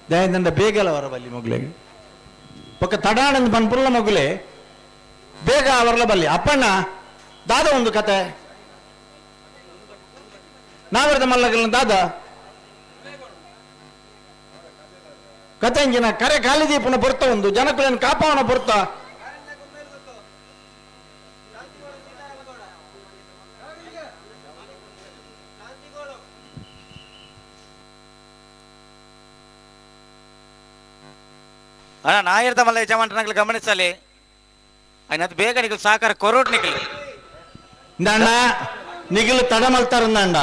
ದಯದಿಂದ ಬೇಗಲ ಅವರ ಬಲ್ಲಿ ಮಗುಲಿಗೆ ಪಕ್ಕ ತಡಾಣಂದು ಪನ್ಪುಲ್ಲ ಮಗುಲೆ ಬೇಗ ಅವರ್ಲ ಬಲ್ಲಿ ಅಪ್ಪಣ್ಣ ದಾದ ಒಂದು ಕತೆ ನಾವರದ ಮಲ್ಲಗಲ್ಲ ದಾದ ಕತೆ ಇಂಜಿನ ಕರೆ ಕಾಲಿದೀಪನ ಬರ್ತ ಒಂದು ಜನಕುಲನ್ನು ಕಾಪಾವನ ಬರ್ತ ಅಣ್ಣ ನಾಯಿರ್ದ ಮಲ್ಲ ಯಜಮಾನನಾಗ್ಲಿ ಗಮನಿಸಲಿ അതിനകത്ത് ಬೇಗ ನಿಗಲು ಸಹಕಾರ ಕೊರೋಟ್ ನಿಗಲು ಇಂದ ನಿಗಿಲು ತಡ ಮಲ್ತಾರಂದ ಅಂಡ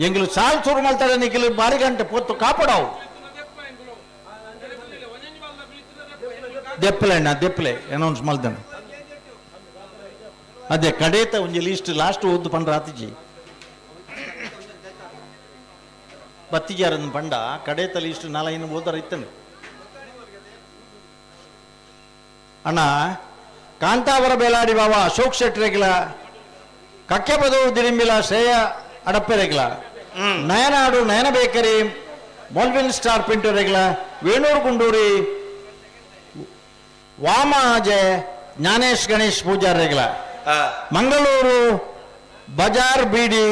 ಎಂಗಿಲು ಸಾಲ್ ಚೂರು ಮಲ್ತಾರೆ ನಿಗಿಲು ಬಾರಿ ಗಂಟೆ ಪೊತ್ತು ಕಾಪಾಡವು ದೆಪ್ಪಲೆ ಅಣ್ಣ ದೆಪ್ಪಲೆ ಅನೌನ್ಸ್ ಮಲ್ದನ ಅದೇ ಕಡೇತ ಒಂಜಿ ಲೀಸ್ಟ್ ಲಾಸ್ಟ್ ಓದ್ದು ಪಂಡ ರಾತಿಜಿ ಬತ್ತಿಜಾರನ್ ಪಂಡ ಕಡೇತ ಲೀಸ್ಟ್ 4 ಓದರ ಇತ್ತನು ಅಣ್ಣ ಕಾಂತಾವರ ಬೇಲಾಡಿ ಬಾವ ಅಶೋಕ್ ಶೆಟ್ರೆಗ್ಲ ಕಕ್ಕೆಬದು ದಿರಿಂಬಿಲ ಶ್ರೇಯ ಅಡಪ್ಪೆರೆಗ್ಲ ನಯನಾಡು ನಯನ ಬೇಕರಿ ಮೊಲ್ವಿನ್ ಸ್ಟಾರ್ ಪಿಂಟೋರೆಗ್ಲ ವೇಣೂರು ಗುಂಡೂರಿ ವಾಮಾಜೆ ಜ್ಞಾನೇಶ್ ಗಣೇಶ್ ಪೂಜಾರೆಗ್ಲ ಮಂಗಳೂರು ಬಜಾರ್ ಬಿಡಿ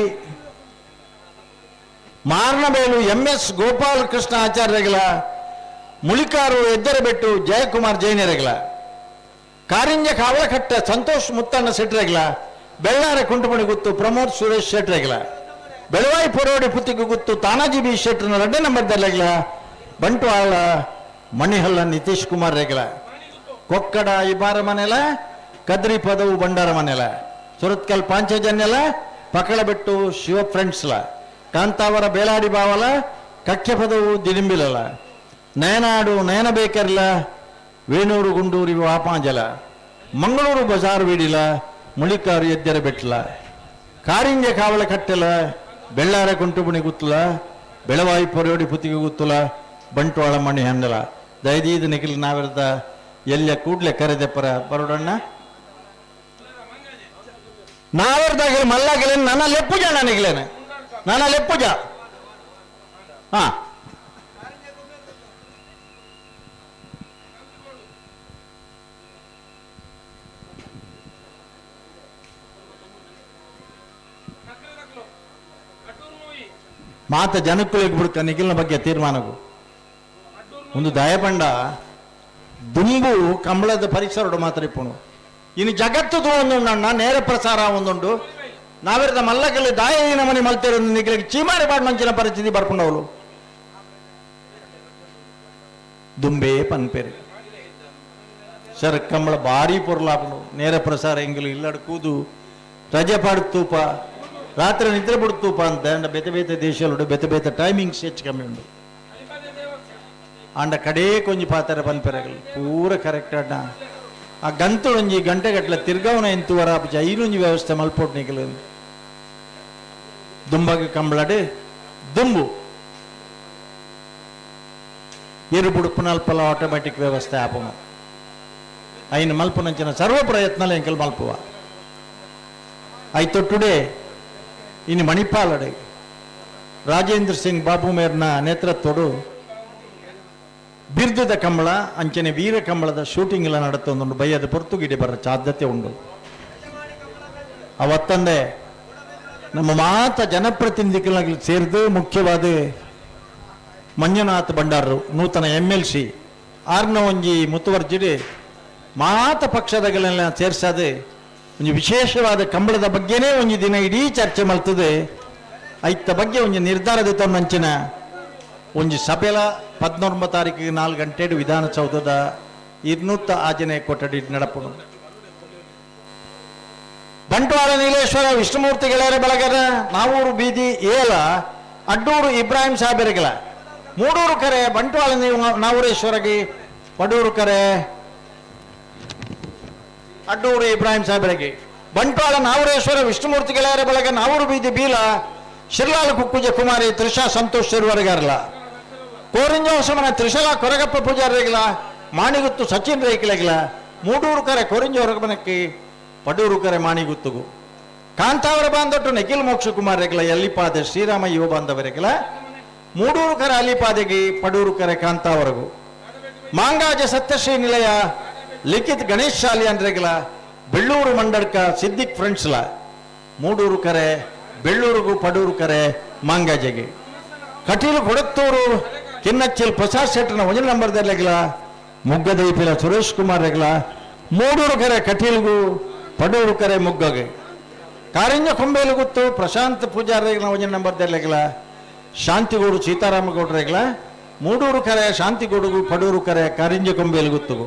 ಮಾರ್ನಬೇಲು MS ಗೋಪಾಲ ಕೃಷ್ಣ ಆಚಾರ್ಯರೆಗ್ಲ ಮುಳಿಕಾರು ಎದ್ದರಬೆಟ್ಟು ಜಯಕುಮಾರ್ ಜೈನರೆಗ್ಲ ಕಾರಿಂಜ ಕಾವಲಕಟ್ಟ ಸಂತೋಷ್ ಮುತ್ತಣ್ಣ ಶೆಟ್ರೆಗ್ಲ ಬೆಳ್ಳಾರೆ ಕುಂಟುಮಣಿ ಗುತ್ತು ಪ್ರಮೋದ್ ಸುರೇಶ್ ಶೆಟ್ರೆಗ್ಲ ಬೆಳವಾಯಿ ಪೊರೋಡಿ ಪುತ್ತಿಗೆ ಗುತ್ತು ತಾನಾಜಿ ಬಿ ಶೆಟ್ರನ 2 ನಂಬರ್ದಲ್ಲೆಗ್ಲ ಬಂಟ್ವಾಳ ಮಣಿಹಲ್ಲ ನಿತೀಶ್ ಕುಮಾರ್ ರೆಗ್ಲ ಕೊಕ್ಕಡ ಇಬಾರ ಮನೆಲ ಕದ್ರಿ ಪದವು ಬಂಡಾರ ಮನೆಲ ಸುರತ್ಕಲ್ ಪಾಂಚಜನ್ಯಲ ಪಕಳಬೆಟ್ಟು ಶಿವ ಫ್ರೆಂಡ್ಸ್ಲ ಕಾಂತಾವರ ಬೇಲಾಡಿ ಬಾವಲ ಕಕ್ಕೆ ಪದವು ದಿರಿಂಬಿಲಲ ನಯನಾಡು ನಯನ ಬೇಕರ್ಲ ವೇಣೂರು ಗುಂಡೂರಿ ವಾಪಾಂಜಲ ಮಂಗಳೂರು ಬಜಾರ್ ಬೀಡಿಲ ಮುಳಿಕಾರು ಎದ್ದರ ಬೆಟ್ಲ ಕಾರಿಂಜ ಕಾವಲ ಕಟ್ಟೆಲ ಬೆಳ್ಳಾರೆ ಕುಂಟುಬುಣಿ ಗುತ್ತಲ ಬೆಳವಾಯಿ ಪೊರೆಯೋಡಿ ಪುತ್ತಿಗೆ ಗುತ್ತಲ ಬಂಟ್ವಾಳ ಮಣಿ ಹಂದಲ ದಯದೀದ ನಿಖಿಲ್ ನಾವಿರದ ಎಲ್ಲ ಕೂಡ್ಲೆ ಕರೆದೆಪ್ಪರ ಬರೋಡಣ್ಣ ನಾವರ್ದಾಗ ಮಲ್ಲಾಗಿಲೇನು ನನ್ನ ಲೆಪ್ಪುಜ ನನಗಿಲೇನೆ ನನ್ನ ಲೆಪ್ಪುಜ ಹಾ ಮಾತ ಜನಕ್ಕೂಲಿಗೆ ಬಿಡ್ಕ ನಿಖಿಲ್ನ ಬಗ್ಗೆ ತೀರ್ಮಾನವು ಒಂದು ದಯಪಂಡ ದುಂಬು ಕಂಬಳದ ಪರಿಸರ ಮಾತ್ರ ಇಪ್ಪುಣು ಇನ್ನು ಜಗತ್ತು ಒಂದುಂಡು ನೇರ ಪ್ರಸಾರ ಒಂದುಂಡು ನಾವಿರದ ಮಲ್ಲಕಲ್ಲಿ ದಾಯಿನ ಮನೆ ಮಲ್ತೇರು ನಿಖಿಲಿಗೆ ಚೀಮಾರಿ ಪಾಡ್ ಮಂಚಿನ ಪರಿಸ್ಥಿತಿ ಬರ್ಕೊಂಡವಳು ದುಂಬೆ ಪನ್ಪೇರು ಸರ್ ಕಂಬಳ ಭಾರಿ ಪೊರ್ಲಾಪನು ನೇರ ಪ್ರಸಾರ ಎಂಗಿಲು ಇಲ್ಲಡ ಕೂದು ರಜೆ ಪಾಡುತ್ತೂಪ ರಾತ್ರಿ ನಿದ್ರೆ ಬಿಡುತ್ತೂಪ ಅಂತ ಬೇತೆ ಬೇತೆ ದೇಶಗಳು ಬೇತೆ ಬೇತೆ ಟೈಮಿಂಗ್ಸ್ ಹೆಚ್ಚು ಕಮ್ಮಿ ಉಂಟು ಅಂಡ ಕಡೇ ಕೊಂಚ ಪಾತ್ರ ಪನ್ಪೆರಗಲು ಪೂರ ಕರೆಕ್ಟ್ ಅಣ್ಣ ಆ ಗಂತುಳು ಒಂಜಿ ಗಂಟೆಗಟ್ಟಲೆ ತಿರ್ಗವನ ಎಂತುವರ ಐನೊಂಜಿ ವ್ಯವಸ್ಥೆ ಮಲ್ಪೋಟ್ ನಿಖಲು ದುಂಬಗೆ ಕಂಬಳಡೆ ದುಂಬು ಎರುಬುಡುಪುನಲ್ಪಲ ಆಟೋಮ್ಯಾಟಿಕ್ ವ್ಯವಸ್ಥೆ ಆಪಮ ಐನ ಮಲ್ಪನಂಚಿನ ಸರ್ವ ಪ್ರಯತ್ನ ಎಂಕಲ್ ಮಲ್ಪುವ ಐತು ಟುಡೇ ಇನ್ನು ಮಣಿಪಾಲಡೆ ರಾಜೇಂದ್ರ ಸಿಂಗ್ ಬಾಬು ಮೇರ್ನ ನೇತೃತ್ವಡು ಬಿರ್ದದ ಕಂಬಳ ಅಂಚನೆ ವೀರ ಕಂಬಳದ ಶೂಟಿಂಗ್ ಎಲ್ಲ ನಡತ್ತೊಂದು ಬೈಯದ ಪೊರ್ತುಗಿಡೆ ಬರೋ ಸಾಧ್ಯತೆ ಉಂಟು ಅವತ್ತಂದೆ ನಮ್ಮ ಮಾತ ಜನಪ್ರತಿನಿಧಿಗಳಾಗಿ ಸೇರಿದು ಮುಖ್ಯವಾದ ಮಂಜುನಾಥ್ ಭಂಡಾರರು ನೂತನ MLC ಆರ್ನ ಒಂಜಿ ಮುತುವರ್ಜಿಡಿ ಮಾತ ಪಕ್ಷದಗಳೆಲ್ಲ ಸೇರ್ಸದೆ ಒಂದು ವಿಶೇಷವಾದ ಕಂಬಳದ ಬಗ್ಗೆನೇ ಒಂದು ದಿನ ಇಡೀ ಚರ್ಚೆ ಮಲ್ತದೆ ಐತ ಬಗ್ಗೆ ಒಂದು ನಿರ್ಧಾರದ ತಂದಂಚಿನ ಒಂದು ಸಭೆಲ 19 ತಾರೀಕಿಗೆ 4 ಗಂಟೆ ವಿಧಾನಸೌಧದ 200 ಆಜನೆ ಕೊಠಡಿ ನಡಪುನು ಬಂಟ್ವಾಳ ನೀಲೇಶ್ವರ ವಿಷ್ಣುಮೂರ್ತಿ ಗೆಳೆಯರ ಬಳಗದ ನಾವೂರು ಬೀದಿ ಏಲ ಅಡ್ಡೂರು ಇಬ್ರಾಹಿಂ ಸಾಹೇಬರಿಗಳ ಮೂಡೂರು ಕರೆ ಬಂಟ್ವಾಳ ನಾವೂರೇಶ್ವರಗಿ ವಡೂರು ಕರೆ ಅಡ್ಡೂರು ಇಬ್ರಾಹಿಂ ಸಾಹೇಬರಿಗೆ ಬಂಟ್ವಾಳ ನಾವೂರೇಶ್ವರ ವಿಷ್ಣುಮೂರ್ತಿ ಗೆಳೆಯರ ಬಳಗ ನಾವೂರು ಬೀದಿ ಬೀಲ ಶಿರ್ಲಾಲ್ ಕುಕ್ಕುಜ ಕುಮಾರಿ ತ್ರಿಷಾ ಸಂತೋಷ್ ಶಿರುವರಿಗಾರಲ ಕೋರಿಂಜೋಸಮನ ತ್ರಿಶಲ ಕೊರಗಪ್ಪ ಪೂಜಾರಿಗಳ ಮಾಣಿಗುತ್ತು ಸಚಿನ್ ರೇಖಿಲೆಗಳ ಮೂಡೂರು ಕರೆ ಕೋರಿಂಜೋರಗಮನಕ್ಕೆ ಪಡೂರು ಕರೆ ಮಾಣಿಗುತ್ತುಗು ಕಾಂತಾವರ ಬಾಂಧೊಟ್ಟು ನಿಖಿಲ್ ಮೋಕ್ಷ ಕುಮಾರಗಳ ಎಲ್ಲಿಪಾದೆ ಶ್ರೀರಾಮ ಯುವ ಬಾಂಧವರಿಗಳ ಮೂಡೂರು ಕರೆ ಅಲಿಪಾದೆಗೆ ಪಡೂರು ಕರೆ ಕಾಂತಾವರಗು ಮಾಂಗಾಜ ಸತ್ಯಶ್ರೀ ನಿಲಯ ಲಿಖಿತ್ ಗಣೇಶ್ ಶಾಲಿ ಅಂದ್ರೆಗಳ ಬೆಳ್ಳೂರು ಮಂಡಡ್ಕ ಸಿದ್ದಿಕ್ ಫ್ರೆಂಡ್ಸ್ಲ ಮೂಡೂರು ಕರೆ ಬೆಳ್ಳೂರುಗು ಪಡೂರು ಕರೆ ಮಾಂಗಾಜೆಗೆ ಕಟೀಲು ಕೊಡತ್ತೂರು ಕಿನ್ನಚ್ಚಿಲ್ ಪ್ರಸಾದ್ ಶೆಟ್ಟನ 1 ನಂಬರ್ದಲ್ಲಿಗಳ ಮುಗ್ಗದೈಪಿಲ ಸುರೇಶ್ ಕುಮಾರ್ ರೆಗಳ ಮೂಡೂರು ಕರೆ ಕಟೀಲ್ಗು ಪಡೂರು ಕರೆ ಮುಗ್ಗಗೆ ಕಾರಿಂಜ ಕೊಂಬೇಲುಗುತ್ತು ಪ್ರಶಾಂತ್ ಪೂಜಾರಿಗಳ 1 ನಂಬರ್ದಲ್ಲಿಗಳ ಶಾಂತಿಗೂಡು ಸೀತಾರಾಮಗೌಡರೆಗಳ ಮೂಡೂರು ಕರೆ ಶಾಂತಿಗೂಡುಗು ಪಡೂರು ಕರೆ ಕಾರಿಂಜ ಕೊಂಬೇಲುಗುತ್ತುಗು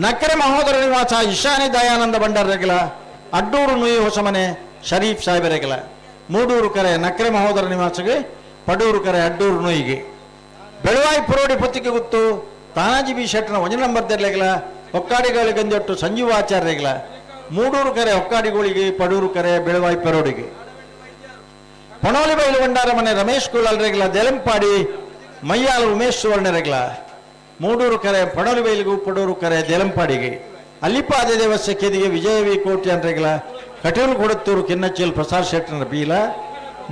ನಕ್ಕರೆ ಮಹೋದರ ನಿವಾಸ ಇಶಾನಿ ದಯಾನಂದ ಭಂಡಾರರೆಗಳ ಅಡ್ಡೂರು ನುಯಿ ಹೊಸಮನೆ ಶರೀಫ್ ಸಾಹೇಬರೆಗಳ ಮೂಡೂರು ಕರೆ ನಕ್ಕರೆ ಮಹೋದರ ನಿವಾಸಗೆ ಪಡೂರು ಕರೆ ಅಡ್ಡೂರು ನುಯಿಗೆ ಬೆಳವಾಯಿ ಪುರೋಡಿ ಪುತ್ತಿಗೆ ಗುತ್ತು ತಾನಾಜಿ ಬಿ ಶೆಟ್ಟನ 1 ನಂಬರ್ದಲ್ಲಿಗಳ ಒಕ್ಕಾಡಿಗಳ ಗಂಜೊಟ್ಟು ಸಂಜೀವಾಚಾರ್ಯಗಳ ಮೂಡೂರು ಕರೆ ಒಕ್ಕಾಡಿಗಳಿಗೆ ಪಡೂರು ಕರೆ ಬೆಳವಾಯಿ ಪರೋಡಿಗೆ ಪೊಣೋಲಿ ಬೈಲು ಭಂಡಾರ ಮನೆ ರಮೇಶ್ ಕುಳಲ್ರೆಗಳ ದೇಲಂಪಾಡಿ ಮಯ್ಯಾಲ ಉಮೇಶ್ ಸುವರ್ಣರೆಗಳ ಮೂಡೂರು ಕರೆ ಪೊಣೋಲಿ ಬೈಲಿಗೂ ಪಡೂರು ಕರೆ ದೇಲಂಪಾಡಿಗೆ ಅಲ್ಲಿಪಾದೆ ದೇವಸ್ಯ ಕೆದಿಗೆ ವಿಜಯವಿ ಕೋಟಿ ಅಂದ್ರೆಗಳ ಕಟೀಲು ಕೊಡತ್ತೂರು ಕಿನ್ನಚ್ಚೇಲ್ ಪ್ರಸಾದ್ ಶೆಟ್ಟನ ಬೀಲ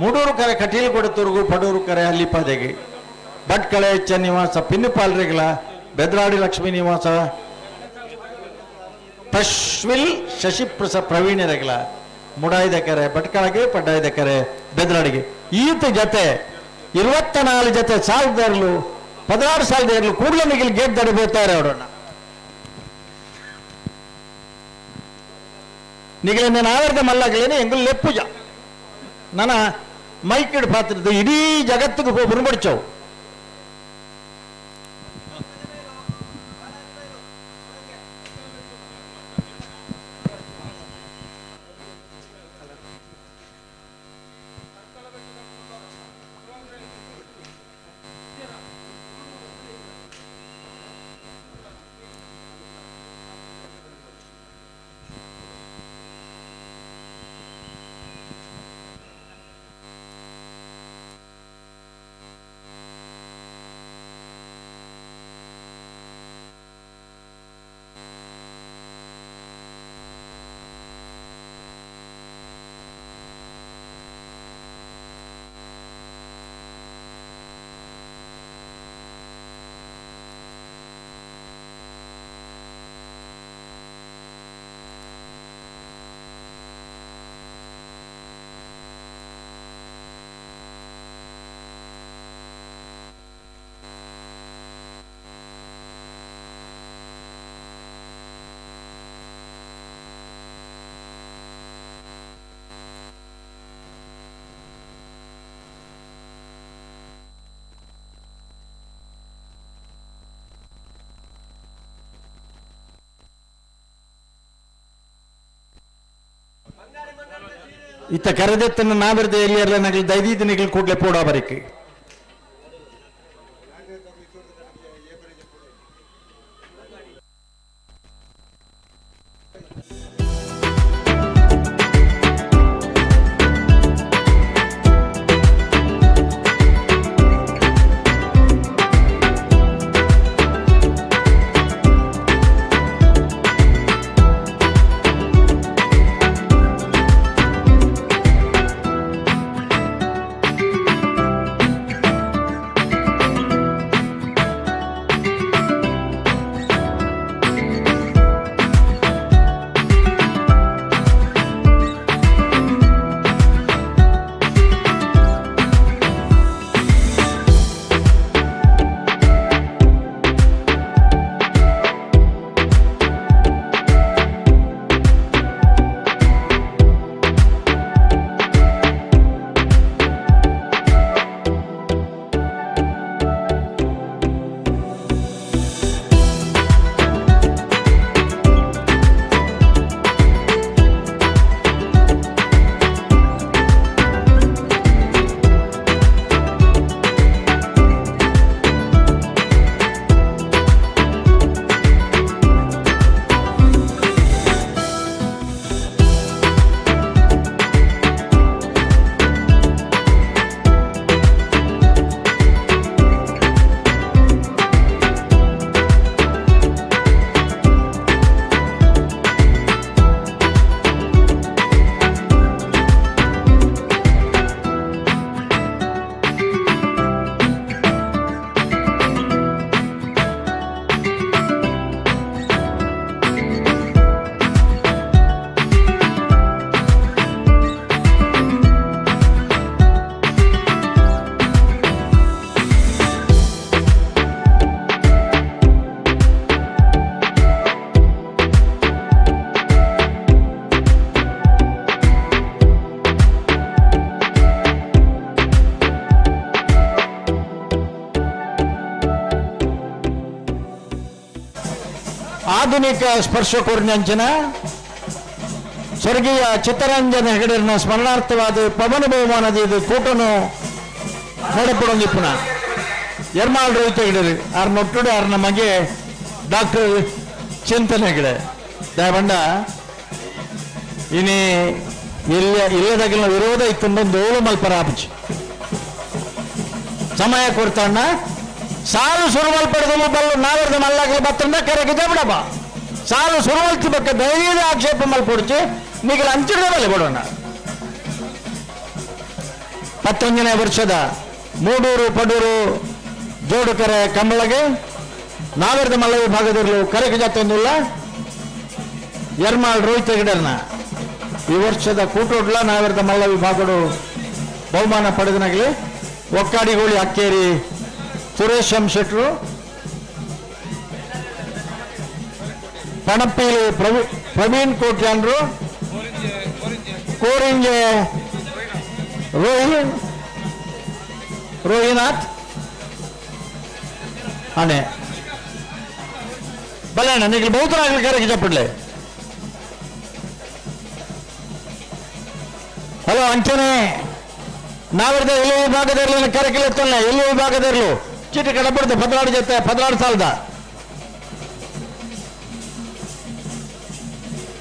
ಮೂಡೂರು ಕರೆ ಕಟೀಲು ಕೊಡತ್ತೂರುಗೂ ಪಡೂರು ಕರೆ ಅಲ್ಲಿಪಾದೆಗೆ ಭಟ್ಕಳೆ ಎಚ್ಚ ನಿವಾಸ ಪಿನ್ನುಪಾಲ್ರೆಗಳ ಬೆದ್ರಾಡಿ ಲಕ್ಷ್ಮೀ ನಿವಾಸ ಪಶ್ವಿಲ್ ಶಶಿಪ್ರಸ ಪ್ರವೀಣರೆಗಳ ಮುಡಾಯ್ದ ಕೆರೆ ಭಟ್ಕಳಗೆ ಪಡ್ಡಾಯ್ದ ಕೆರೆ ಬೆದ್ರಾಡಿಗೆ ಈತ ಜೊತೆ 24 ಜೊತೆ ಸಾಲದಾರಲು 16 ಸಾಲದಾರಲು ಕೂಡಲೇ ನಿಗಿಲ್ ಗೇಟ್ ದಡಿ ಬೋತಾರೆ ಅವರನ್ನ ನಿಗಲಿಂದ ನಾವರ್ದ ಮಲ್ಲಗಳೇನೆ ಎಂಗಲ್ ಲೆಪ್ಪುಜ ನನ್ನ ಮೈಕಿಡ್ ಪಾತ್ರದ ಇಡೀ ಜಗತ್ತಿಗೆ ಬುರುಬಡ್ಚವು ಇತ್ತ ಕರೆದೆತ್ತನ್ನು ನಾವಿರ್ದೆ ಎಲ್ಲಿಯಲ್ಲ ನಗಲು ದೈದೀತ ನಿಗಲು ಕೂಡಲೇ ಪೋಡ ಬರೀಕೆ ಆಧುನಿಕ ಸ್ಪರ್ಶ ಕೋರ್ನಂಚಿನ ಸ್ವರ್ಗೀಯ ಚಿತ್ತರಂಜನ ಹೆಗಡೆರನ ಸ್ಮರಣಾರ್ಥವಾದ ಪವನ ಬಹುಮಾನದ ಇದು ಕೂಟನು ನೋಡಪಡೊಂದಿಪ್ಪುನ ಎರ್ಮಾಳ್ ರೋಹಿತ್ ಹೆಗಡೆ ಆರ್ ನೊಟ್ಟುಡು ಆರ್ನ ಮಗೆ ಡಾಕ್ಟರ್ ಚಿಂತನ್ ಹೆಗಡೆ ದಯಬಂಡ ಇನಿ ಇಲ್ಲದಾಗಿನ ವಿರೋಧ ಇತ್ತೊಂದೊಂದು ಓಳು ಮಲ್ಪರ ಆಪಚಿ ಸಮಯ ಕೊಡ್ತಾಣ್ಣ ಸಾಲು ಸುರುವಲ್ ಪಡೆದಲು ಬಲ್ಲು ನಾವರ್ದ ಮಲ್ಲಾಗಲು ಬತ್ತಂದ ಕರೆಗೆ ಜಬಡಬ ಸಾಲು ಸುರುವಲ್ತಿ ಬಕ್ಕ ಧೈರ್ಯದ ಆಕ್ಷೇಪ ಮಲ್ಪೊಡಿಚಿ ನಿಗಲ ಅಂಚಿಡದ ಬಲೆ ಕೊಡೋಣ 11ನೇ ವರ್ಷದ ಮೂಡೂರು ಪಡೂರು ಜೋಡುಕರೆ ಕಂಬಳಗೆ ನಾವರ್ದ ಮಲ್ಲ ವಿಭಾಗದಲ್ಲೂ ಕರೆಗೆ ಜತ್ತೊಂದಿಲ್ಲ ಎರ್ಮಾಳ್ ರೋಹಿತ್ ಹೆಗಡೆರ್ನ ಈ ವರ್ಷದ ಕೂಟೋಡ್ಲ ನಾವರ್ದ ಮಲ್ಲ ವಿಭಾಗಗಳು ಬಹುಮಾನ ಪಡೆದನಾಗಲಿ ಒಕ್ಕಾಡಿಗೋಳಿ ಅಕ್ಕೇರಿ ಸುರೇಶ್ ಎಂ ಶೆಟ್ರು ಪಣಪ್ಪೇಲಿ ಪ್ರವೀಣ್ ಕೋಟ್ಯಾನ್ರು ಕೋರಿಂಜೆ ರೋಹಿನಾಥ್ ಆನೆ ಬಲಣ್ಣ ನಿಮಗೆ ಬಹುತರಾಗಲಿ ಕರೆಗೆ ಚಪ್ಪಡ್ಲೆ ಹಲೋ ಅಂಚನೆ ನಾವರ್ದ ಎಲ್ಲಿ ವಿಭಾಗದಲ್ಲಿ ಕರೆಕಿಲ್ಲ ಎತ್ತಲ್ಲ ಎಲ್ಲಿ ವಿಭಾಗದಲ್ಲೂ ಚೀಟಿ ಕಡಪಡ್ದು 16 ಸಾಲದ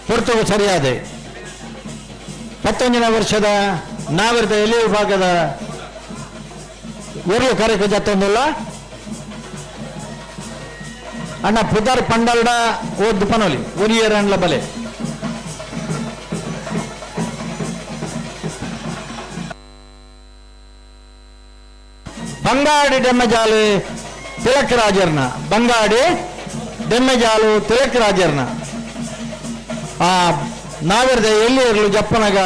ಹೊರತು ಸರಿಯಾದ 11ನೇ ವರ್ಷದ ನಾವರ್ದ ಎಲ್ಲಿ ವಿಭಾಗದ ಎರಡು ಕರೆಗೆ ಜತ್ತೊಂದಿಲ್ಲ ಅಣ್ಣ ಪುದರ್ ಪಂಡಲ್ಡ ಓದ್ ಪನೋಲಿ ಒರಿಯರ್ ಅಂಡ್ಲ ಬಲೆ ಬಂಗಾಡಿ ಡೆಮ್ಮೆಜಾಲು ತಿಲಕ್ ರಾಜರ್ನ ಬಂಗಾಡಿ ಡೆಮ್ಮೆಜಾಲು ತಿಲಕ್ ರಾಜರ್ನ ಆ ನಾವಿರ್ದೆ ಎಲ್ಲಿ ಇರಲು ಜಪ್ಪನಾಗ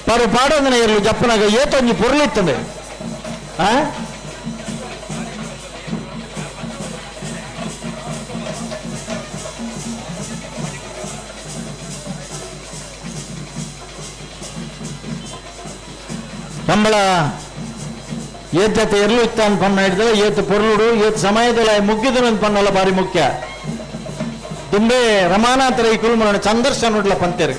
ಪರು ಪಾಡೋದನ ಇರಲು ಜಪ್ಪನಾಗ ಏತೊಂಜಿ ಪುರಲಿತ್ತದೆ ಕಂಬಳ ಏತತೆ ಎರಲು ಇತ್ತ ಅಂತ ಪಣ್ಣ ಹಿಡಿದ್ರೆ ಏತು ಪೊರ್ಲುಡು ಏತ್ ಸಮಯದಲ್ಲಿ ಮುಗ್ಗಿದ್ರು ಅಂತ ಪಣ್ಣಲ್ಲ ಬಾರಿ ಮುಖ್ಯ ದುಂಬೆ ರಮಾನಾಥರ ಈ ಕುಲ್ಮನ ಚಂದರ್ಶನ ನೋಡ್ಲ ಪಂತೇರು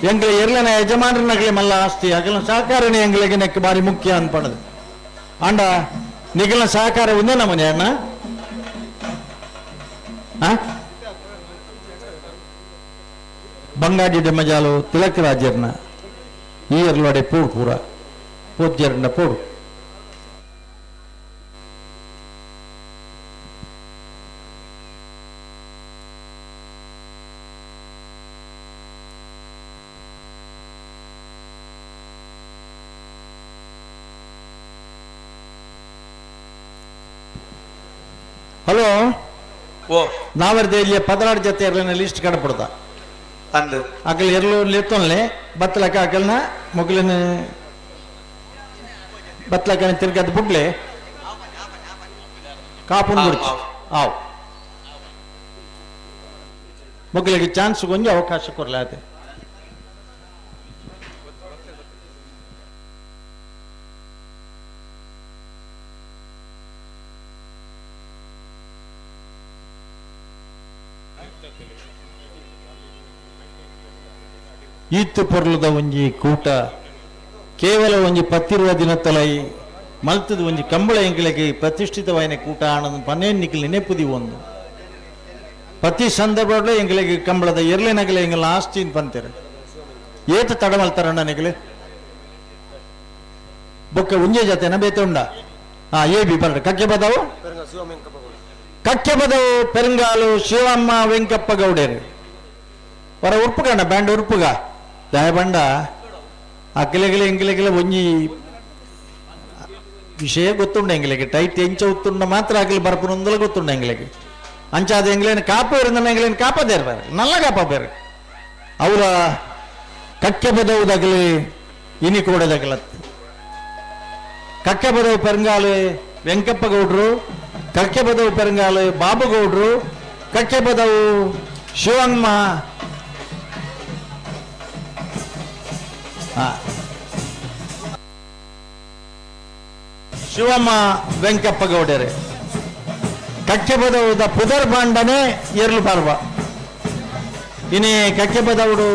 ಎಂಗ್ಲ ಎರ್ಲನ ಯಜಮಾನರನಗಲಿ ಮಲ್ಲ ಆಸ್ತಿ ಅಗಲ ಸಹಕಾರನೇ ಎಂಗ್ಲಿಗೆ ನೆಕ್ ಬಾರಿ ಮುಖ್ಯ ಅನ್ಪಣದು ಅಂಡ ನಿಗಲ ಸಹಕಾರ ಒಂದೇ ನಮನೆ ಅಣ್ಣ ಬಂಗಾಡಿ ದೆಮ್ಮಜಾಲು ತಿಲಕ್ ರಾಜ್ಯರ್ನ ಈ ಎರ್ಲೋಡೆ ಪೂಡ್ ಪೂರ ಪೋದ್ಯರ್ನ ಪೋಡು ಹಲೋ ಓ ನಾವರ್ದೆ ಇಲ್ಲಿ ಪದನಾಡು ಜೊತೆ ಇರಲಿನ ಲಿಸ್ಟ್ ಕಡಪಡ್ದ ಅಂದು ಅಕಲ್ ಎರ್ಲು ಲೆತ್ತೊನ್ಲೆ ಬತ್ತಲಕ ಅಕಲ್ನ ಮೊಗಲಿನ ಬತ್ತಲಕ ತಿರ್ಗದ ಬುಡ್ಲೆ ಕಾಪುನ್ ಗುಡ್ಚಿ ಆವ್ ಮೊಗಲಿಗೆ ಚಾನ್ಸ್ ಕೊಂಚ ಅವಕಾಶ ಕೊರ್ಲಾತೆ ಈತ್ತು ಪೊರ್ಲದ ಒಂಜಿ ಕೂಟ ಕೇವಲ ಒಂಜಿ ಪತ್ತಿರುವ ದಿನತ್ತಲೈ ಮಲ್ತದ ಒಂಜಿ ಕಂಬಳ ಎಂಗಿಲೆಗೆ ಪ್ರತಿಷ್ಠಿತವಾಯಿನ ಕೂಟ ಆನಂದ ಪನ್ನೇನ್ ನಿಖಿಲ್ ನೆನಪುದಿ ಒಂದು ಪ್ರತಿ ಸಂದರ್ಭದಲ್ಲೂ ಎಂಗಿಲೆಗೆ ಕಂಬಳದ ಎರ್ಲಿನಗಲೆ ಎಂಗೆಲ್ಲ ಆಸ್ತಿ ಪಂತೇರೆ ಏತ ತಡ ಮಲ್ತಾರಣ್ಣ ನಿಗಲೆ ಬೊಕ್ಕ ಉಂಜೆ ಜತೆನ ಬೇತೆ ಉಂಡ ಏ ಬಿ ಬರ್ರಿ ಕಕ್ಕೆ ಬದವು ಪೆರಂಗಾಲು ಶಿವಮ್ಮ ವೆಂಕಪ್ಪ ಗೌಡೇರು ಹೊರ ಉರ್ಪುಗಣ್ಣ ಬ್ಯಾಂಡ್ ಉರ್ಪುಗ ದಯಬಂಡ ಅಕ್ಕಿಲೆಗಲೆ ಎಂಗಿಲೆಗಲೆ ಒಂಜಿ ವಿಷಯ ಗೊತ್ತುಂಡ ಎಂಗಿಲೆಗೆ ಟೈಟ್ ಎಂಚ ಉತ್ತುಂಡ ಮಾತ್ರ ಅಕ್ಕಿಲೆ ಬರ್ಪುನೊಂದಲ ಗೊತ್ತುಂಡ ಎಂಗಿಲೆಗೆ ಅಂಚಾದ ಎಂಗ್ಲೇನು ಕಾಪ ಇರಂದ ಎಂಗ್ಲೇನು ಕಾಪದೇ ಇರ್ಬಾರೆ ನಲ್ಲ ಕಾಪ ಬೇರೆ ಅವರ ಕಕ್ಕೆ ಬದವುದಾಗಲಿ ಇನಿ ಕೋಡದಾಗಲತ್ತು ಕಕ್ಕೆ ಬದವು ಪೆರಂಗಾಲು ವೆಂಕಪ್ಪ ಗೌಡ್ರು ಕಕ್ಕೆ ಬದವು ಪೆರಂಗಾಲು ಬಾಬು ಗೌಡ್ರು ಕಕ್ಕೆ ಬದವು ಶಿವಮ್ಮ ಶಿವಮ್ಮ ವೆಂಕಪ್ಪ ಗೌಡರೆ ಕಕ್ಕೆ ಬದವುದ ಪುದರ್ ಬಾಂಡನೆ ಎರ್ಲು ಪರ್ವ ಇನಿ ಕಕ್ಕೆ ಬದವುಡು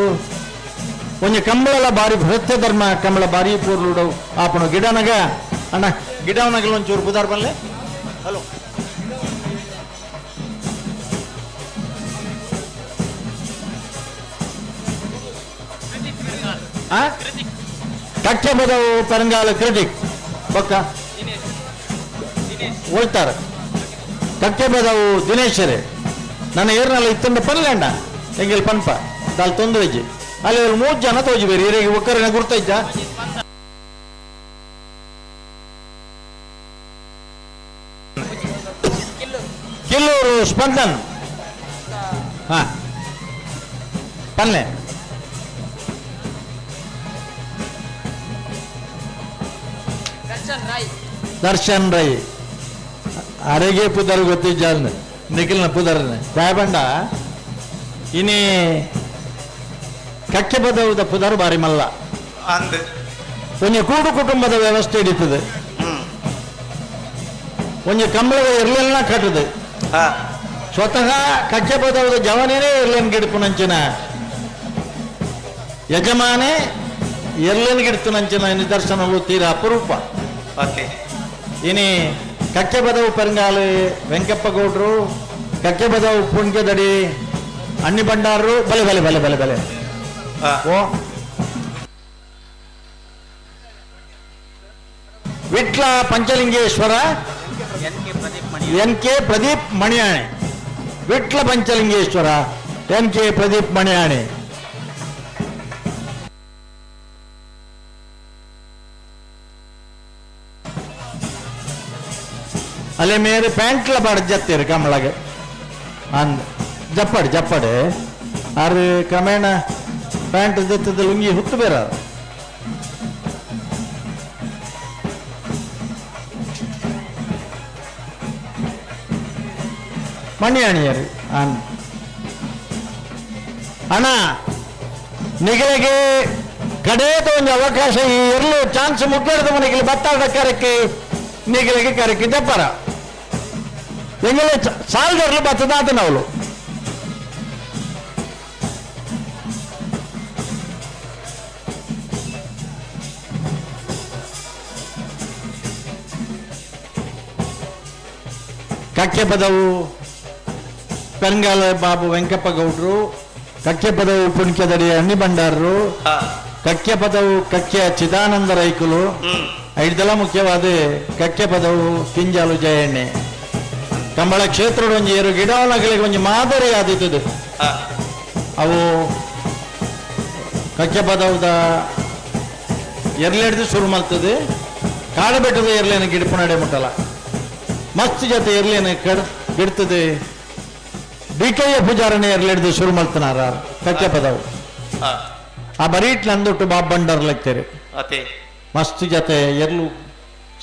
ಒಂಜಿ ಕಂಬಳ ಬಾರಿ ಭೃತ್ಯ ಧರ್ಮ ಕಂಬಳ ಬಾರಿ ಪೂರ್ಲುಡು ಆಪಣ ಗಿಡನಗ ಅಣ್ಣ ಗಿಡವನಗಲ ಒಂಚೂರು ಪುದರ್ ಬಲ್ಲೆ ಹಲೋ ಕಕ್ಕೆ ಬದವು ಪರಂಗಾಲ ಕ್ರಿಟಿಕ್ ಬೊಕ್ಕ ಹೋಳ್ತಾರೆ ಕಕ್ಕೆ ಬದವು ದಿನೇಶರೇ ನನ್ನ ಏರ್ನಲ್ಲ ಇತ್ತಂಡ ಪನ್ಲೆಂಡ ಎಂಗೆಲ್ ಪನ್ಪ ದಾಲ್ ತೊಂದರೆಜಿ ಅಲ್ಲಿ 3 ಜನ ತೋಜಿ ಬೇರೆ ಇರಿಗೆ ಒಕ್ಕರಿನ ಗುರ್ತ ಇದ್ದ ಕಿಲ್ಲೂರು ಸ್ಪಂದನ್ ಪನ್ಲೆ ದರ್ಶನ್ ರೈ ಅರೆಗೆ ಪುದರ್ ಗೊತ್ತಿದ್ದ ನಿಖಿಲ್ನ ಪುದರ್ನೆ ಬಾಯಬಂಡ ಇನಿ ಕಕ್ಕೆ ಬದವುದ ಪುದರ್ ಬಾರಿ ಮಲ್ಲ ಒಂಜಿ ಕೂಡು ಕುಟುಂಬದ ವ್ಯವಸ್ಥೆ ಹಿಡಿತದೆ ಒಂಜಿ ಕಂಬಳದ ಇರ್ಲೆಲ್ಲ ಕಟ್ಟದು ಸ್ವತಃ ಕಕ್ಕೆ ಬದವುದ ಜವನೇನೆ ಇರ್ಲೆನ್ ಗಿಡ್ಪುನಂಚಿನ ಯಜಮಾನೆ ಎರ್ಲೆನ್ ಗಿಡ್ತುನಂಚಿನ ನಿದರ್ಶನಗಳು ತೀರಾ ಅಪರೂಪ ಇನಿ ಕಕ್ಕೆ ಬದವು ಪೆರಂಗಾಲು ವೆಂಕಪ್ಪ ಗೌಡ್ರು ಕಕ್ಕೆ ಬದವು ಪುಣ್ಯದಡಿ ಅಣ್ಣಿ ಬಂಡಾರರು ಬಲೆ ಬಲೆ ಬಲೆ ಬಲೆ ಬಲೆ ಓ ವಿಟ್ಲ ಪಂಚಲಿಂಗೇಶ್ವರ ಎನ್ ಕೆ ಪ್ರದೀಪ್ ಮಣಿಯಾಣೆ ವಿಟ್ಲ ಪಂಚಲಿಂಗೇಶ್ವರ ಎನ್ ಕೆ ಪ್ರದೀಪ್ ಮಣಿಯಾಣೆ ಅಲ್ಲೇ ಮೇರೆ ಪ್ಯಾಂಟ್ಲ ಬಾಡ ಜತ್ತೇರು ಕಮಳಗೆ ಅಂದ್ ಜಪ್ಪಡ್ ಜಪ್ಪಡೆ ಆರು ಕ್ರಮೇಣ ಪ್ಯಾಂಟ್ ಜತ್ತದ ಲುಂಗಿ ಹುತ್ತು ಬೇರ ಮಣಿ ಅಣಿಯರು ಅಂದ್ ಅಣ್ಣ ನಿಗಲಿಗೆ ಕಡೆಯದ ಒಂದು ಅವಕಾಶ ಈ ಇರಲು ಚಾನ್ಸ್ ಮುಗ್ಗರದ ಮನೆಗೆ ಬತ್ತಾಡ ಕರಕ್ಕೆ ನಿಗಲಿಗೆ ಕರಕ್ಕೆ ಜಪ್ಪರ ಎಂಗಲೇ ಸಾಲದರ್ಲು ಬತ್ತದಾತ ನಾವಲು ಕಕ್ಕೆ ಪದವು ಪೆರಂಗಾಲ ಬಾಬು ವೆಂಕಪ್ಪ ಗೌಡ್ರು, ಕಕ್ಕೆ ಪದವು ಪುಣ್ಯದಡಿ ಅಣ್ಣಿ ಭಂಡಾರರು, ಕಕ್ಕೆ ಪದವು ಕಕ್ಕೆ ಚಿದಾನಂದ ರೈಕುಲು, ಐದೆಲ್ಲ ಮುಖ್ಯವಾದ ಕಕ್ಕೆ ಪದವು ಕಿಂಜಾಲು ಜಯಣ್ಣೆ. ಕಂಬಳ ಕ್ಷೇತ್ರದ ಒಂಜಿ ಏರು ಗಿಡವನಗಳಿಗೆ ಒಂಜಿ ಮಾದರಿ ಆದಿತ್ತದು. ಅವು ಕಕ್ಕೆ ಪದವುದ ಎರ್ಲೆಡ್ದು ಶುರು ಮಾಡ್ತದೆ, ಕಾಡಬೆಟ್ಟದ ಎರ್ಲೇನ ಗಿಡಪು ನಡೆ ಮುಟ್ಟಲ್ಲ, ಮಸ್ತ್ ಜೊತೆ ಎರ್ಲೇನ ಬಿಡ್ತದೆ. ಬಿಕಯ್ಯ ಪೂಜಾರನೇ ಎರ್ಲೆಡ್ದು ಶುರು ಮಾಡ್ತಾರ ಕಕ್ಕೆ ಪದವು. ಆ ಬರೀಟ್ಲ ಅಂದೊಟ್ಟು ಬಾಬ್ ಬಂಡರ್ಲಾಗ್ತಾರೆ. ಮಸ್ತ್ ಜೊತೆ ಎರ್ಲು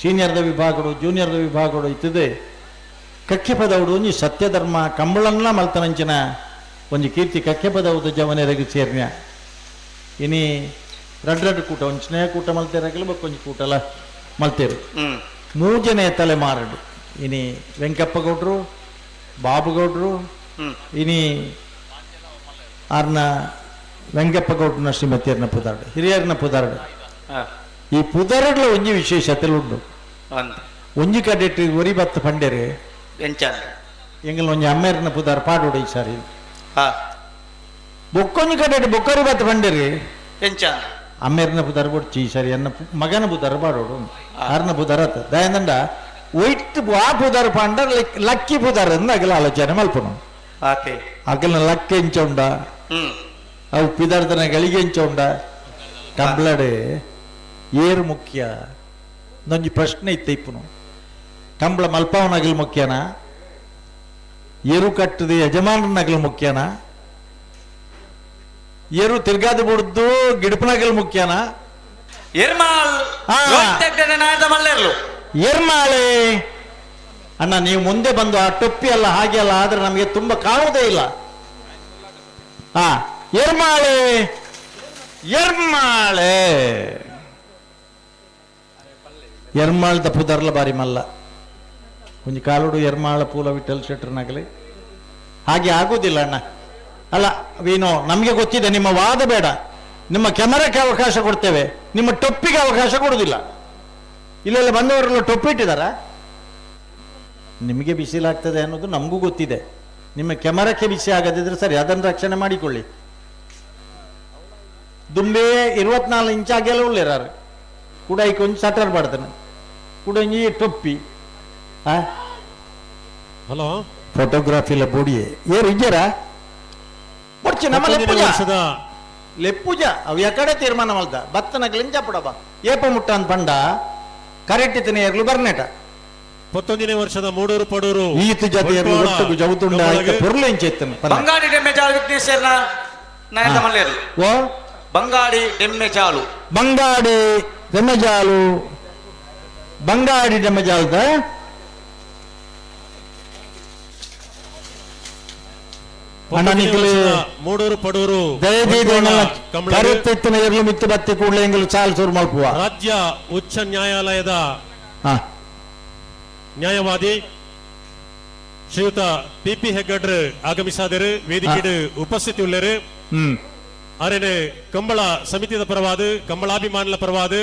ಸೀನಿಯರ್ದ ವಿಭಾಗಗಳು ಜೂನಿಯರ್ದ ವಿಭಾಗಗಳು ಇತ್ತದೆ. ಕಕ್ಕೆ ಪದವುಡು ಒಂಜಿ ಸತ್ಯಧರ್ಮ ಕಂಬಳನ್ನ ಮಲ್ತನಂಚಿನ ಒಂಜಿ ಕೀರ್ತಿ ಕಕ್ಕೆ ಪದವುದ ಜವನೆರಗಿ ಸೇರ್ನ್ಯ. ಇನಿ ರಡ್ರಡ್ ಕೂಟ ಒಂದು ಸ್ನೇಹ ಕೂಟ ಮಲ್ತೇರಾಗಲಿ ಬಕ್ಕೊಂಜಿ ಕೂಟಲ್ಲ ಮಲ್ತೇರು. ಮೂಜನೇ ತಲೆಮಾರಡು ಇನಿ ವೆಂಕಪ್ಪ ಗೌಡ್ರು, ಬಾಬು ಗೌಡ್ರು, ಇನಿ ಆರ್ನ ವೆಂಕಪ್ಪ ಗೌಡ್ರನ ಶ್ರೀಮತಿಯರ್ನ ಪುದಾರ್ಡು, ಹಿರಿಯರ್ನ ಪುದಾರ್ಡು. ಈ ಪುದಾರ್ಡ್ಲ ಒಂಜಿ ವಿಶೇಷತೆ ಉಂಡು. ಒಂಜಿ ಕಡೆಟ್ ಒರಿ ಬತ್ತ ಪಂಡೇರು ಎಂಗಲ್ ಒಂಜಿ ಅಮ್ಮೇರ್ನ ಪುದಾರ್ ಪಾಡೋಡು ಈ ಸಾರಿ. ಬೊಕ್ಕೊಂಜಿ ಕಡೆಟ್ ಬೊಕ್ಕರಿ ಬತ್ತ ಪಂಡೇರು ಅಮ್ಮೇರ್ನ ಪುದಾರ್ ಬೊಡ್ಚಿ ಈ ಸಾರಿ ಎನ್ನ ಮಗನ ಪುದಾರ್ ಪಾಡೋಡು ಆರ್ನ ಪುದಾರ ದಯಂದಂಡ ಒಯ್ಟ್ ಆ ಪುದಾರ್ ಪಾಂಡ ಲಕ್ಕಿ ಪುದಾರ್ ಅಂದ ಅಗಲ ಆಲೋಚನೆ ಮಲ್ಪನು. ಅಗಲ ಲಕ್ಕ ಎಂಚ ಉಂಡ ಅವು ಪಿದಾರ್ದನ ಗಳಿಗೆ ಎಂಚ ಉಂಡ ಕಂಬ್ಳಡೆ ಏರು ಮುಖ್ಯ ನೊಂಜಿ ಪ್ರಶ್ನೆ ಇತ್ತ ಇಪ್ಪನು. ಕಂಬಳ ಮಲ್ಪವನಗಲ್ ಮುಖ್ಯನಾ, ಏರು ಕಟ್ಟದ ಯಜಮಾನನಗಲ್ ಮುಖ್ಯನಾ, ಏರು ತಿರ್ಗಾದ ಬಿಡ್ದು ಗಿಡಪನಗಲ್ ಮುಖ್ಯನಾ, ಎರ್ಮಾಳೆ ಅಣ್ಣ ನೀವು ಮುಂದೆ ಬಂದು ಆ ಟೊಪ್ಪಿ ಅಲ್ಲ ಹಾಗೆ ಅಲ್ಲ ಆದ್ರೆ ನಮಗೆ ತುಂಬಾ ಕಾಣುವುದೇ ಇಲ್ಲ. ಎರ್ಮಾಳೆ ಎರ್ಮಾಳೆ ಎರ್ಮಾಳ್ದ ಪುದರ್ಲ ಬಾರಿ ಮಲ್ಲ ಒಂಜಿ ಕಾಲುಡು ಎರ್ಮಾಳ ಪೂಲ ವಿಠಲ್ ಶೆಟ್ರನಾಗಲಿ ಹಾಗೆ ಆಗುವುದಿಲ್ಲ ಅಣ್ಣ. ಅಲ್ಲ ವೀನೋ ನಮಗೆ ಗೊತ್ತಿದೆ ನಿಮ್ಮ ವಾದ ಬೇಡ, ನಿಮ್ಮ ಕ್ಯಾಮರಾಕ್ಕೆ ಅವಕಾಶ ಕೊಡ್ತೇವೆ, ನಿಮ್ಮ ಟೊಪ್ಪಿಗೆ ಅವಕಾಶ ಕೊಡುವುದಿಲ್ಲ. ಇಲ್ಲೆಲ್ಲ ಬಂದವರೆಲ್ಲ ಟೊಪ್ಪಿ ಇಟ್ಟಿದಾರ, ನಿಮಗೆ ಬಿಸಿಲಾಗ್ತದೆ ಅನ್ನೋದು ನಮಗೂ ಗೊತ್ತಿದೆ. ನಿಮ್ಮ ಕ್ಯಾಮರಾಕ್ಕೆ ಬಿಸಿ ಆಗದಿದ್ರೆ ಸರಿ, ಅದನ್ನು ರಕ್ಷಣೆ ಮಾಡಿಕೊಳ್ಳಿ. ದುಂಬೆ 24 ಇಂಚಾಗೆಲ್ಲ ಉಳ್ಳೇರಾರು ಕೂಡ ಈ ಕೊಂಚ ಸಟರ್ ಬಾಡ್ತಾನೆ ಕೂಡ ಈ ಟೊಪ್ಪಿ ಹಲೋ ಫೋಟೋಗ್ರಾಫಿಲ ಬೋಡಿಯೇ ಏರು ಇಜ್ಜರ ಬರ್ಚಿ ನಮ್ಮ ಲೆಪ್ಪುಜ ಅವು ಯಾಕಡೆ ತೀರ್ಮಾನ ಮಲ್ದ ಬತ್ತನಗ್ಲಿಂಜ ಪಡಬ ಏಪ ಮುಟ್ಟ ಅಂತ ಪಂಡ ಕರೆಕ್ಟಿತನೆ ಏರ್ಲು ಬರ್ನೇಟ 11ನೇ ವರ್ಷದ ಮೂಡೂರು ಪಡೂರು ಈತ ಜತೆ ಒಟ್ಟು ಜೌತುಂಡ ಪೊರ್ಲು ಎಂಚೆತ್ತನೆ ಬಂಗಾಡಿ ಡೆಮ್ಮೆ ಜಾಲು ವಿಘ್ನೇಶ್ವರನ ನಾಯಕ ಮಲ್ಲೇರು ಓ ಬಂಗಾಡಿ ಡೆಮ್ಮೆ ಜಾಲು ಬಂಗಾಡಿ ಡೆಮ್ಮಜಾಲು ಬಂಗಾಡಿ ಡೆಮ್ಮಜಾಲ್ದ ಮೂಡೂರು ಪಡೂರು ಕರೆತ್ತೆತ್ತಿನ ಎರ್ಲು ಮಿತ್ತು ಬತ್ತೆ ಕೂಡಲೇ ಎಂಗಲು ಚಾಲ್ ಶುರು ಮಲ್ಪುವ ರಾಜ್ಯ ಉಚ್ಚ ನ್ಯಾಯಾಲಯದ ನ್ಯಾಯವಾದಿ ಶ್ರೀಯುತ ಪಿ ಹೆಗ್ಗಡ್ರು ಆಗಮಿಸಾದರು ವೇದಿಕೆ ಉಪಸ್ಥಿತಿ ಉಳ್ಳರು ಅರೇನೆ ಕಂಬಳ ಸಮಿತಿದ ಪರವಾದ ಕಂಬಳಾಭಿಮಾನುల ಪರವಾದ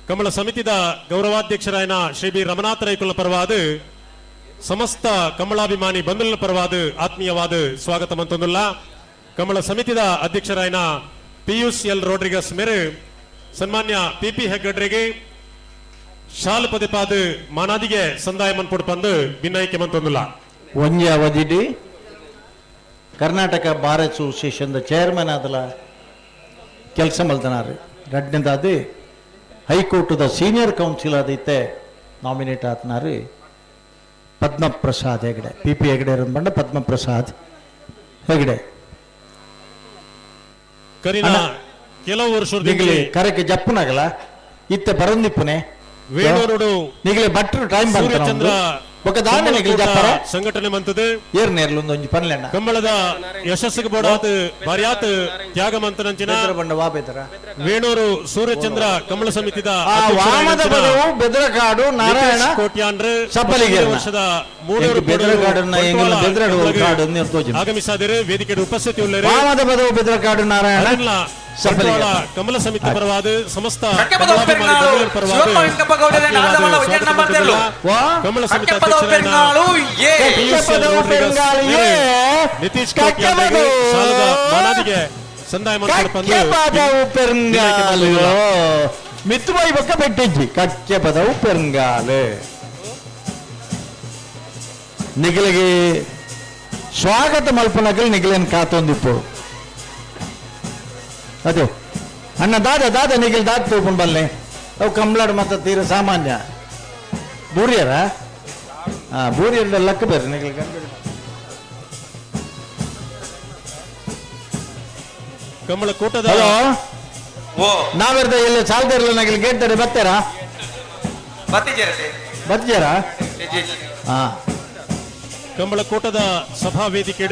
ಕಂಬಳ ಸಮಿತಿದ ಗೌರವಾಧ್ಯಕ್ಷರಾಯನ ಶ್ರೀ ಬಿ ರಮನಾಥ ರೈಕುಲ ಪರವಾದ ಸಮಸ್ತ ಕಂಬಳಾಭಿಮಾನಿ ಬಂಧುಗಳ ಪರವಾದ ಆತ್ಮೀಯವಾದ ಸ್ವಾಗತ ಮಂತೊಂದುಲ್ಲ ಕಂಬಳ ಸಮಿತಿದ ಅಧ್ಯಕ್ಷರಾಯನ ಪಿಯೂಸ್ ಎಲ್ ರೋಡ್ರಿಗಸ್ ಮೇರೆ ಸನ್ಮಾನ್ಯ ಪಿ ಹೆಗ್ಗಡ್ರಿಗೆ ಶಾಲು ಪದಿಪಾದ ಮಾನಾದಿಗೆ ಸಂದಾಯ ಮನ್ಪುಡ್ ಪಂದು ಭಿನ್ನಾಯ್ಕೆ ಮಂತೊಂದುಲ್ಲ ಒಂಜಿ ಅವಧಿಡಿ ಕರ್ನಾಟಕ ಬಾರ್ ಅಸೋಸಿಯೇಷನ್ ಚೇರ್ಮನ್ ಆದಲ ಕೆಲಸ ಮಲ್ತನಾರು ರಡ್ನೇದಾದ ಹೈಕೋರ್ಟ್ ಸೀನಿಯರ್ ಕೌನ್ಸಿಲ್ ಆದೈತೆ ನಾಮಿನೇಟ್ ಆತನಾರು ಪದ್ಮಪ್ರಸಾದ್ ಹೆಗಡೆ ಪಿ ಹೆಗಡೆ ಬಂಡ ಪದ್ಮಪ್ರಸಾದ್ ಹೆಗಡೆ ಕೆಲವು ವರ್ಷ ಕರೆಗೆ ಜಪ್ಪನಾಗಲ್ಲ ಇತ್ತೆ ಬರಂದಿಪ್ಪನೆ ವೇಣೂರು ನಿಗಲೆ ಭಟ್ರು ಟೈಮ್ ಬಂದ್ರ ఒక దాని నిగలి చెప్పరా ಸಂಘಟನೆ ಮಂತದೆ ಏರ್ ನೇರ್ಲೊಂದು ಒಂಜಿ ಪನ್ಲೆಣ್ಣ ಕಂಬಳದ ಯಶಸ್ಸಿಗೆ ಬೋಡಾತ ಭಾರ್ಯಾತ ತ್ಯಾಗ ಮಂತನಂಚಿನ ಬಂಡ ವಾಬೇತರ ವೇಣೂರು ಸೂರ್ಯಚಂದ್ರ ಕಂಬಳ ಸಮಿತಿದ ವಾಮದ ಬದವು ಬೆದರಕಾಡು ನಾರಾಯಣ ಕೋಟ್ಯಾಂಡ್ರ ಸಬ್ಬಲಿಗೆ ವರ್ಷದ ಮೂಡೂರು ಬೆದರಕಾಡನ್ನ ಎಂಗಲ ಬೆದರಡು ಕಾಡು ನಿರ್ತೋಜಿ ಆಗಮಿಸಾದರೆ ವೇದಿಕೆ ಉಪಸ್ಥಿತಿ ಉಳ್ಳರೆ ವಾಮದ ಬದವು ಬೆದರಕಾಡು ನಾರಾಯಣ ಬಂಟ್ವಾಳ ಕಮಲ ಸಮಿತಿ ಪರವಾದ ಸಮಸ್ತ ಕಮಲಾಭಿಮಾನಿ ಬಂಧುಗಳ ಪರವಾದ ಕಮಲ ಸಮಿತಿ ಅಧ್ಯಕ್ಷರಾದ PUCL ರೋಡ್ರಿಗಸ್ ನಿತೀಶ್ ಕೋಟ್ಯಾನ್ ಸಾಲದ ಮಾನಾದಿಗೆ ಸಂದಾಯ ಮಿತ್ತುಬಾಯಿ ಪಕ್ಕ పెట్టించి కక్కె పదవు పెరంగాలు నిఖిలకి స్వాగత మల్పనకలు నిఖిలని కాతోంది ఇప్పుడు ಅದೇ ಅಣ್ಣ ದಾದ ನಿಖಿಲ್ ದಾದ ತಿಳ್ಕೊಂಡು ಬಲ್ಲೆ ಅವು ಕಂಬ್ಲಾಡ್ ಮತ್ತೆ ತೀರ ಸಾಮಾನ್ಯ ಬೂರಿಯರ ಬೂರಿಯರ್ ಲೆಕ್ಕ ಬೇರೆ ನಿಖಿಲ್ ಕಮಲ ಕೂಟದ ಹಲೋ ನಾವಿರ್ದ ಎಲ್ಲ ಚಾಲ್ತಾ ಇರಲಿಲ್ಲ ನಗಲಿ ಗೇಟ್ ತಡೆ ಬರ್ತಾರಾ ಬರ್ತೀರಾ ಹಾ ಕಂಬಳ ಕೂಟದ ಸಭಾ ವೇದಿಕೆ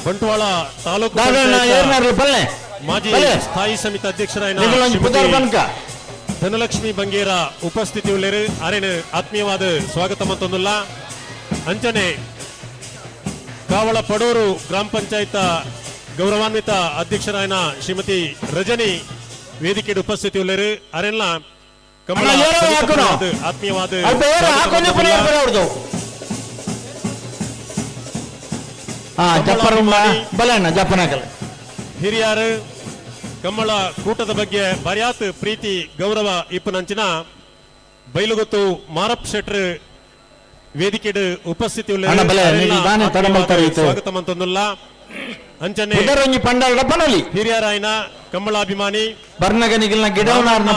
ಬಂಟ್ವಾಳ ತಾಲೂಕು ಮಾಜಿ ಸ್ಥಾಯಿ ಸಮಿತಿ ಅಧ್ಯಕ್ಷರಾದ ಧನಲಕ್ಷ್ಮಿ ಬಂಗೇರ ಉಪಸ್ಥಿತಿಯುಳ್ಳರು ಅರೇನು ಆತ್ಮೀಯವಾದ ಸ್ವಾಗತ ಮತ್ತೊಂದಿಲ್ಲ ಅಂಚನೆ ಕಾವಳ ಪಡೂರು ಗ್ರಾಮ ಪಂಚಾಯತ್ ಗೌರವಾನ್ವಿತ ಅಧ್ಯಕ್ಷರಾಯನ ಶ್ರೀಮತಿ ರಜನಿ ವೇದಿಕೆ ಉಪಸ್ಥಿತಿಯುಳ್ಳರು ಅರೆಲ್ಲ ಕಮಲ ಆತ್ಮೀಯವಾದ ಹಿರಿಯರು ಕಮ್ಮಳ ಕೂಟದ ಬಗ್ಗೆ ಬರ್ಯಾತ್ ಪ್ರೀತಿ ಗೌರವ ಇಪ್ಪನಂಚಿನ ಬೈಲುಗೊತ್ತು ಮಾರಪ್ ಶೆಟ್ರ್ ವೇದಿಕೆ ಉಪಸ್ಥಿತಿ ಸ್ವಾಗತ ಮಂತೊಂದುಲ್ಲ ಅಂಚನೆ ಹಿರಿಯರಾಯನ ಕಮ್ಮಳಾಭಿಮಾನಿ ಬರ್ನಗನಿಗಿಲ್ನ ಗಿಡವನಾರ್ನ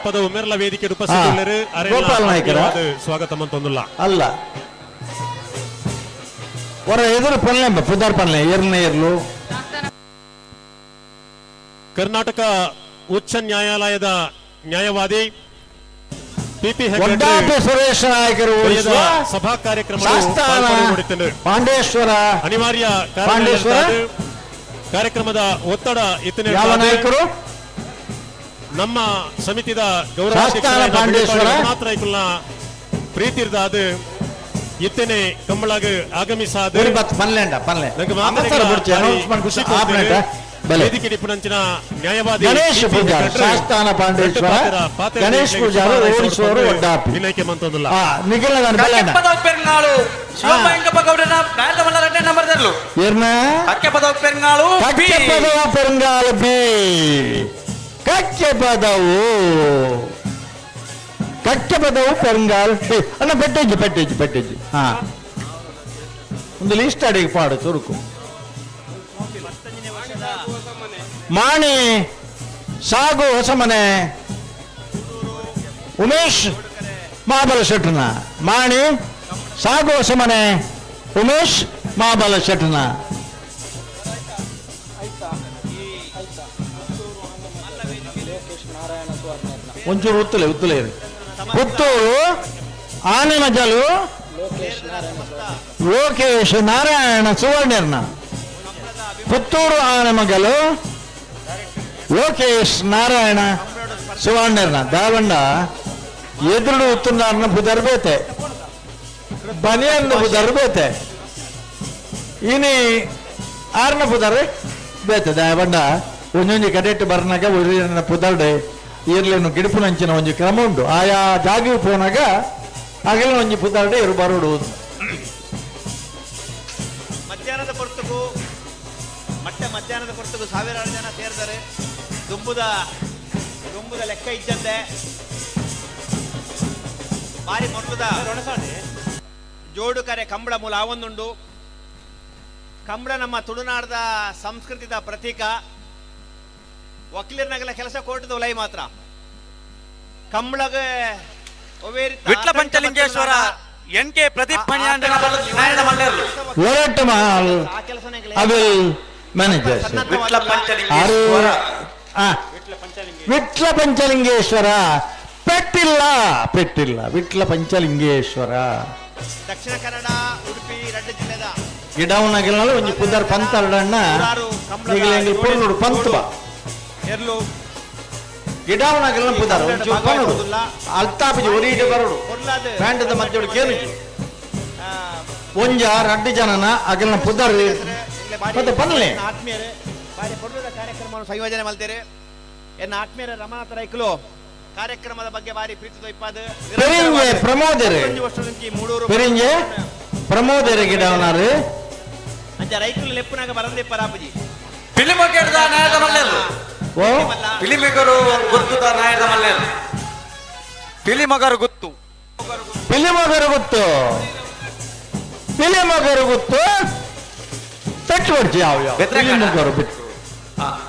ಪದ ಉಮೆರ್ಲ ವೇದಿಕೆ ಉಪಸ್ಥಿತಿ ಸ್ವಾಗತ ಮಂತೊಂದುಲ್ಲ ಅಲ್ಲ ಹೊರ ಎದುರು ಪಲ್ಲೆ ಪುದಾರ್ ಪಲ್ಲೆ ಏರ್ನೇ ಇರ್ಲು ಕರ್ನಾಟಕ ಉಚ್ಚ ನ್ಯಾಯಾಲಯದ ನ್ಯಾಯವಾದಿ ಪಿಪಿ ಸುರೇಶ ನಾಯಕರು ಸಭಾ ಕಾರ್ಯಕ್ರಮ ಪಾಂಡೇಶ್ವರ ಅನಿವಾರ್ಯ ಕಾರ್ಯಕ್ರಮದ ಒತ್ತಡ ಇತನೆ ನಾಯಕರು ನಮ್ಮ ಸಮಿತಿದ ಗೌರವ ಮಾತ್ರ ಪ್ರೀತಿರ್ದ ಅದು ಇತ್ತನೆ ಕಂಬಳಾಗ ಆಗಮಿಸಾದ ವೇದಿಕೆ ಡಿಪಣಂಚಿನ ನ್ಯಾಯವಾದಿ ಗಣೇಶ್ ಪೂಜಾರ್ ಶಾಸ್ತಾನ ಪಾಂಡೇಶ್ವರ ಗಣೇಶ್ ಪೂಜಾರ್ ಓಡಿಸುವರು ಒಡ್ಡಾಪಿ ವಿನಯಕ್ಕೆ ಮಂತೊಂದಿಲ್ಲ ನಿಖಿಲ ಪೆರ್ನಾಳು ಶಿವಭಯಂಕಪ್ಪ ಗೌಡನ ಬ್ಯಾಂಡ್ ರೆಡ್ಡೆ ನಂಬರ್ ದರ್ಲು ಏರ್ನ ಕಕ್ಕೆ ಪದವು ಪೆರ್ನಾಳು ಪೆರಂಗಾಳು ಬಿ ಕಕ್ಕೆ ಪದವು ಕಕ್ಕೆ ಪದವು ಪೆರಂಗಾಳು ಅಣ್ಣ ಪೆಟ್ಟೆಜ್ಜಿ ಹಾ ಒಂದು ಲಿಸ್ಟ್ ಅಡಿಗೆ ಪಾಡು ಚುರುಕು ಮಾಣಿ ಸಾಗು ಹೊಸಮನೆ ಉಮೇಶ್ ಮಹಾಬಲ ಶೆಟ್ರನ ಮಾಣಿ ಸಾಗು ಹೊಸಮನೆ ಉಮೇಶ್ ಮಹಾಬಲ ಶೆಟ್ರನ ಒಂಚೂರು ಉತ್ತಲೆ ಪುತ್ತೂರು ಆನೆ ಮಜಲು ಲೋಕೇಶ್ ನಾರಾಯಣ ಸುವರ್ಣರ್ನ ಪುತ್ತೂರು ಆನೆ ಮಗಲು ಲೋಕೇಶ್ ನಾರಾಯಣ ಸುವರ್ಣರ್ನ ದಾವಂಡ ಎದುರು ಉತ್ತುನ್ನಾರನ ಬುದರ್ಬೇತೆ ಬನಿಯನ್ನ ಬುದರ್ಬೇತೆ ಇನಿ ಆರ್ನ ಬುದರ್ ಬೇತೆ ದಾವಂಡ ಒಂದೊಂದು ಕಡೆಟ್ಟು ಬರ್ನಾಗ ಉರಿನ ಪುದರ್ಡೆ ಇರ್ಲೇನು ಗಿಡಪುನಂಚಿನ ಒಂದು ಕ್ರಮ ಉಂಟು ಆಯಾ ಜಾಗಿ ಪೋನಾಗ ಆಗಲೇ ಒಂಜಿ ಪುದರ್ಡೆ ಇರು ಬರೋಡು ಮಧ್ಯಾಹ್ನದ ಹೊರತುಗು ಸಾವಿರಾರು ಜನ ಸೇರಿದ್ದಾರೆ. ದುಂಬುದ ಲೆಕ್ಕ ಇದ್ದಂತೆ ಬಾರಿ ಮೊಟ್ಟದ ಜೋಡು ಕರೆ ಕಂಬಳ ಮೂಲ ಆವೊಂದುಂಡು. ಕಂಬಳ ನಮ್ಮ ತುಳುನಾಡದ ಸಂಸ್ಕೃತಿದ ಪ್ರತೀಕ. ಒಕ್ಲಿರ್ನಾಗೆಲ್ಲ ಕೆಲಸ ಕೊಟ್ಟದು ಲೈ ಮಾತ್ರ ಕಂಬಳಗೆ ವಿಟ್ಲ ಪಂಚಲಿಂಗೇಶ್ವರ ಎನ್ಕೆ ಪ್ರದೀಪ್ ವಿಟ್ಲ ಪಂಚಲಿಂಗೇಶ್ವರ ಪೆಟ್ಟಿಲ್ಲ ವಿಟ್ಲ ಪಂಚಲಿಂಗೇಶ್ವರ ದಕ್ಷಿಣ ಕನ್ನಡ ಉಡುಪಿ ಎರಡು ಜಿಲ್ಲೆದ ಗಿಡವನಾಗೆಲ್ಲ ಒಂಜಿ ಪುದರ್ ಪಂತರಡಣ್ಣ ಪೂರ್ಣುಡು ಪಂತುವ ಎರ್ಲು ಗಿಡವನಾಗೆಲ್ಲ ಪುದರ್ ಅಲ್ತಾಪಿಜಿ ಒರೀಟ ಬರೋಡು ಪ್ಯಾಂಟದ ಮಧ್ಯೆ ಕೇಳಿಜು ಒಂಜ ರಡ್ಡು ಜನನ ಅಗಲ್ನ ಪುದರ್ ಮತ್ತೆ ಪನ್ಲೆ ಆತ್ಮೀಯರೇ ಬಾರಿ ಪೊರ್ಲದ ಕಾರ್ಯಕ್ರಮ ಕಾರ್ಯಕ್ರಮವನ್ನು ಸಂಯೋಜನೆ ಮಾಡ್ತೀರಿ ಎನ್ನ ಆತ್ಮೀಯರ ರಮಾನಾಥ ರೈಕಲು ಕಾರ್ಯಕ್ರಮದ ಬಗ್ಗೆ ಬಾರಿ ಪ್ರೀತಿ ಇಪ್ಪದು ಪ್ರಮೋದರೇ ಒಂದು ವರ್ಷ నుంచి ಮೂಡೂರು ಪ್ರಮೋದರೇ ಗಿಡವನಾರು ಅಂಚ ರೈಕಲು ಲೆಪ್ಪನಾಗ ಬರಂದೆ ಪರಾಪಜಿ ಪಿಲಿಮಗೆರದ ನಾಯಕ ಮಲ್ಲೆರು ಪಿಲಿಮಗರು ಗುರ್ತುದ ನಾಯಕ ಮಲ್ಲೆರು ಪಿಲಿಮಗರು ಗುತ್ತು ಪಿಲಿಮಗರು ಗೊತ್ತು ತಟ್ಟು ಹೊಡ್ಚಿ ಯಾವ ಪಿಲಿಮಗರು ಬಿತ್ತು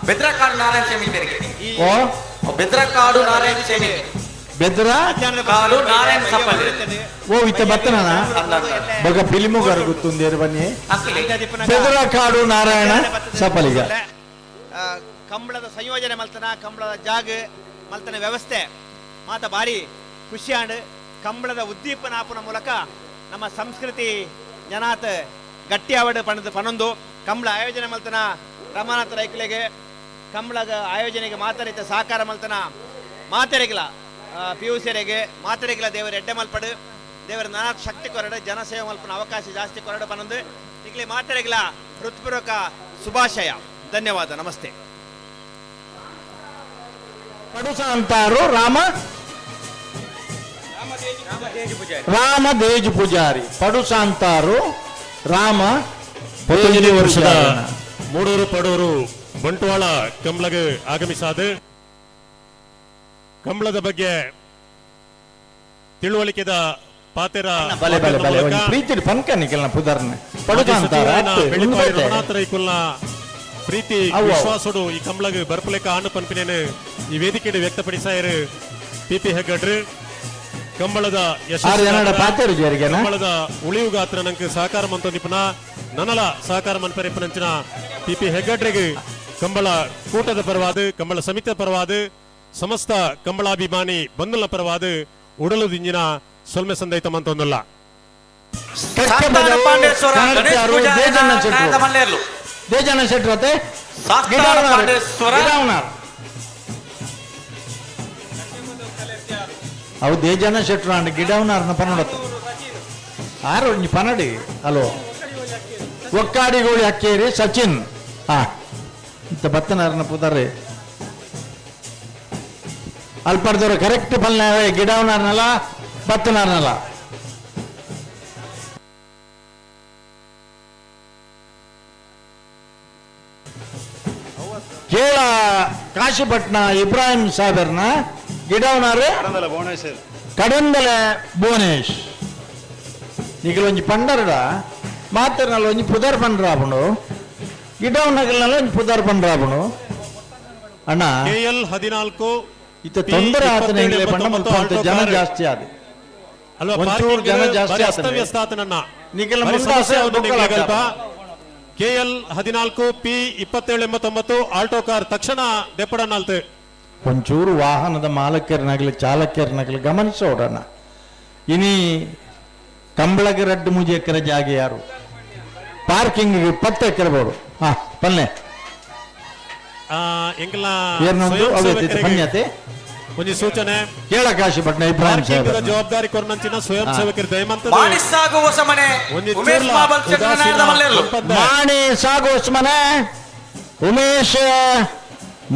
ಬೆದ್ರಕಾಡು ನಾರಾಯಣ ಸಮಿತಿಯರಿಗೆ ಓ ಬೆದ್ರಕಾಡು ನಾರಾಯಣ ಸಮಿತಿ ಬೆದ್ರ ಕಾಡು ನಾರಾಯಣ ಸಪ್ಪಲ್ಲಿ ಓ ಇತ್ತ ಬತ್ತನ ಬಗ ಪಿಲಿಮಗರು ಗೊತ್ತುಂದೇರು ಬನ್ನಿ ಬೆದ್ರ ಕಾಡು ನಾರಾಯಣ ಸಪಲಿಗ ಕಂಬಳದ ಸಂಯೋಜನೆ ಮಲ್ತನ ಕಂಬಳದ ಜಾಗ ಮಲ್ತನ ವ್ಯವಸ್ಥೆ ಮಾತ ಬಾರಿ ಖುಷಿಯಾಡು ಕಂಬಳದ ಉದ್ದೀಪನಾಪನ ಮೂಲಕ ನಮ್ಮ ಸಂಸ್ಕೃತಿ ಜನಾತ್ ಗಟ್ಟಿ ಆವಡು ಪಣೊಂದು ಕಂಬಳ ಆಯೋಜನೆ ಮಲ್ತನ ರಮಾನಾಥ ರೈಕಲೆಗೆ ಕಂಬಳದ ಆಯೋಜನೆಗೆ ಮಾತರಿತ ಸಹಕಾರ ಮಲ್ತನ ಮಾತೆರೆಗಿಲ ಪಿಯುಸಿಯರಿಗೆ ಮಾತೆರೆಗಿಲ ದೇವರ ಎಡ್ಡೆ ಮಲ್ಪಡು ದೇವರ ನಾನಾ ಶಕ್ತಿ ಕೊರಡು ಜನಸೇವೆ ಮಲ್ಪನ ಅವಕಾಶ ಜಾಸ್ತಿ ಕೊರಡು ಪನೊಂದು ಈಗಲೇ ಮಾತೆರೆಗಿಲ ಹೃತ್ಪೂರ್ವಕ ಶುಭಾಶಯ ಧನ್ಯವಾದ ನಮಸ್ತೆ ಪಡುಸ ಅಂತಾರು ರಾಮ ದೇಜ್ ಪೂಜಾರಿ ಪಡುಸ ಅಂತಾರು ರಾಮ ವರ್ಷದ ಮೂಡೂರು ಪಡೂರು ಬಂಟ್ವಾಳ ಕಂಬಳಗೆ ಆಗಮಿಸಾದ ಕಂಬಳದ ಬಗ್ಗೆ ತಿಳುವಳಿಕೆದ ಪಾತೆರ ಬಲೆ ಬಲೆ ಬಲೆ ಒಂದು ಪ್ರೀತಿ ಪಂಕನಿಕಲ್ನ ಪುದರ್ನ ಪಡುಸ ಅಂತಾರ ರಮನಾಥ ರೈಕುಲ್ನ ಪ್ರೀತಿ ವಿಶ್ವಾಸಡು ಈ ಕಂಬಳಗೆ ಬರ್ಪಲೆಕ್ಕ ಆನು ಪಂಪಿನೇನು ಈ ವೇದಿಕೆಯನ್ನು ವ್ಯಕ್ತಪಡಿಸಾಯರು ಪಿ ಹೆಗ್ಗಡ್ರು ಕಂಬಳದ ಕಂಬಳದ ಉಳಿವು ಗಾತ್ರ ನಂಗೆ ಸಹಕಾರ ಮಂತೊಂದಿಪ್ಪನ ನನಲ ಸಹಕಾರ ಮನ್ಪರಿಪ್ಪನಂಚಿನ ಪಿ ಹೆಗ್ಗಡ್ರಿಗೆ ಕಂಬಳ ಕೂಟದ ಪರವಾದ ಕಂಬಳ ಸಮಿತಿಯ ಪರವಾದ ಸಮಸ್ತ ಕಂಬಳಾಭಿಮಾನಿ ಬಂಧುಲ ಪರವಾದ ಉಡಲು ದಿಂಜಿನ ಸೊಲ್ಮೆ ಸಂದೈತ ಮಂತೊಂದಲ್ಲ ದೇಜನ ಶೆಟ್ರತೆ ಅವು ದೇಜನ ಶೆಟ್ರು ಅಂಡ್ ಗಿಡವನಾರ್ನ ಪನೋಡತ್ತ ಆರು ಒಂಜಿ ಪನಡಿ ಅಲೋ ಒಕ್ಕಾಡಿಗೋಳಿ ಅಕ್ಕೇರಿ ಸಚಿನ್ ಇಂತ ಬತ್ತನಾರ್ನ ಪುದರ್ರಿ ಅಲ್ಪರ್ದವ್ರು ಕರೆಕ್ಟ್ ಪಲ್ನ ಗಿಡವನಾರ್ನಲ್ಲ ಬತ್ತನಾರ್ನಲ್ಲ ಕೇಳ ಕಾಶಿಪಟ್ನ ಇಬ್ರಾಹಿಂ ಸಾಬರ್ನ ಗಿಡವನಾರು ಕಡಂದಲ ಭುವನೇಶ್ ನಿಖಿಲ್ ಒಂಜಿ ಪಂಡರಡ ಮಾತರ್ನಲ್ಲ ಒಂಜಿ ಪುದರ್ ಪಂಡ್ರಾಪುಂಡು ಗಿಡವನಗಲ್ನಲ್ಲ ಒಂಜಿ ಪುದರ್ ಪಂಡ್ರಾಪುಂಡು ಅಣ್ಣ KL 14 ಇತ್ತ ತೊಂದರೆ ಆತನ ಪಂಡ ಮಲ್ಪ ಜನ ಜಾಸ್ತಿ ಆದ ಒಂಚೂರು ಜನ ಜಾಸ್ತಿ ಅಸ್ತವ್ಯಸ್ತ ಆತನನ್ನ Nikhil KL 14 P 2789 Alto car ತಕ್ಷಣ ದೆಪ್ಪಡನಾಲ್ತು ಒಂಚೂರು ವಾಹನದ ಮಾಲಕರನಾಗಲಿ ಚಾಲಕರನಾಗಲಿ ಗಮನಿಸೋಡಣ ಇನಿ ಕಂಬಳಗೆ 2-3 ಎಕರೆ ಜಾಗ ಯಾರು ಪಾರ್ಕಿಂಗ್ 10 ಎಕರೆ ಬೋಡು ಪಲ್ಲೆ ಎಂಕಲ ಪನ್ಯತೆ ಒಂಜಿ ಸೂಚನೆ ಕೇಳ ಕಾಶಿಪಟ್ನ ಇಬ್ರಾಹಿಂ ಸಾಹೇಬ್ ಜವಾಬ್ದಾರಿ ಕೊರ್ನಂಚಿನ ಸ್ವಯಂ ಸೇವಕರು ದಯಮಂತ ಮಾಣಿ ಸಾಗುವ ಸಮನೆ ಉಮೇಶ್ ಮಾಬಲ್ ಚಂದ್ರನಾಯದ ಮಲ್ಲೆರು ಮಾಣಿ ಸಾಗೋ ಸಮನೆ ಉಮೇಶ್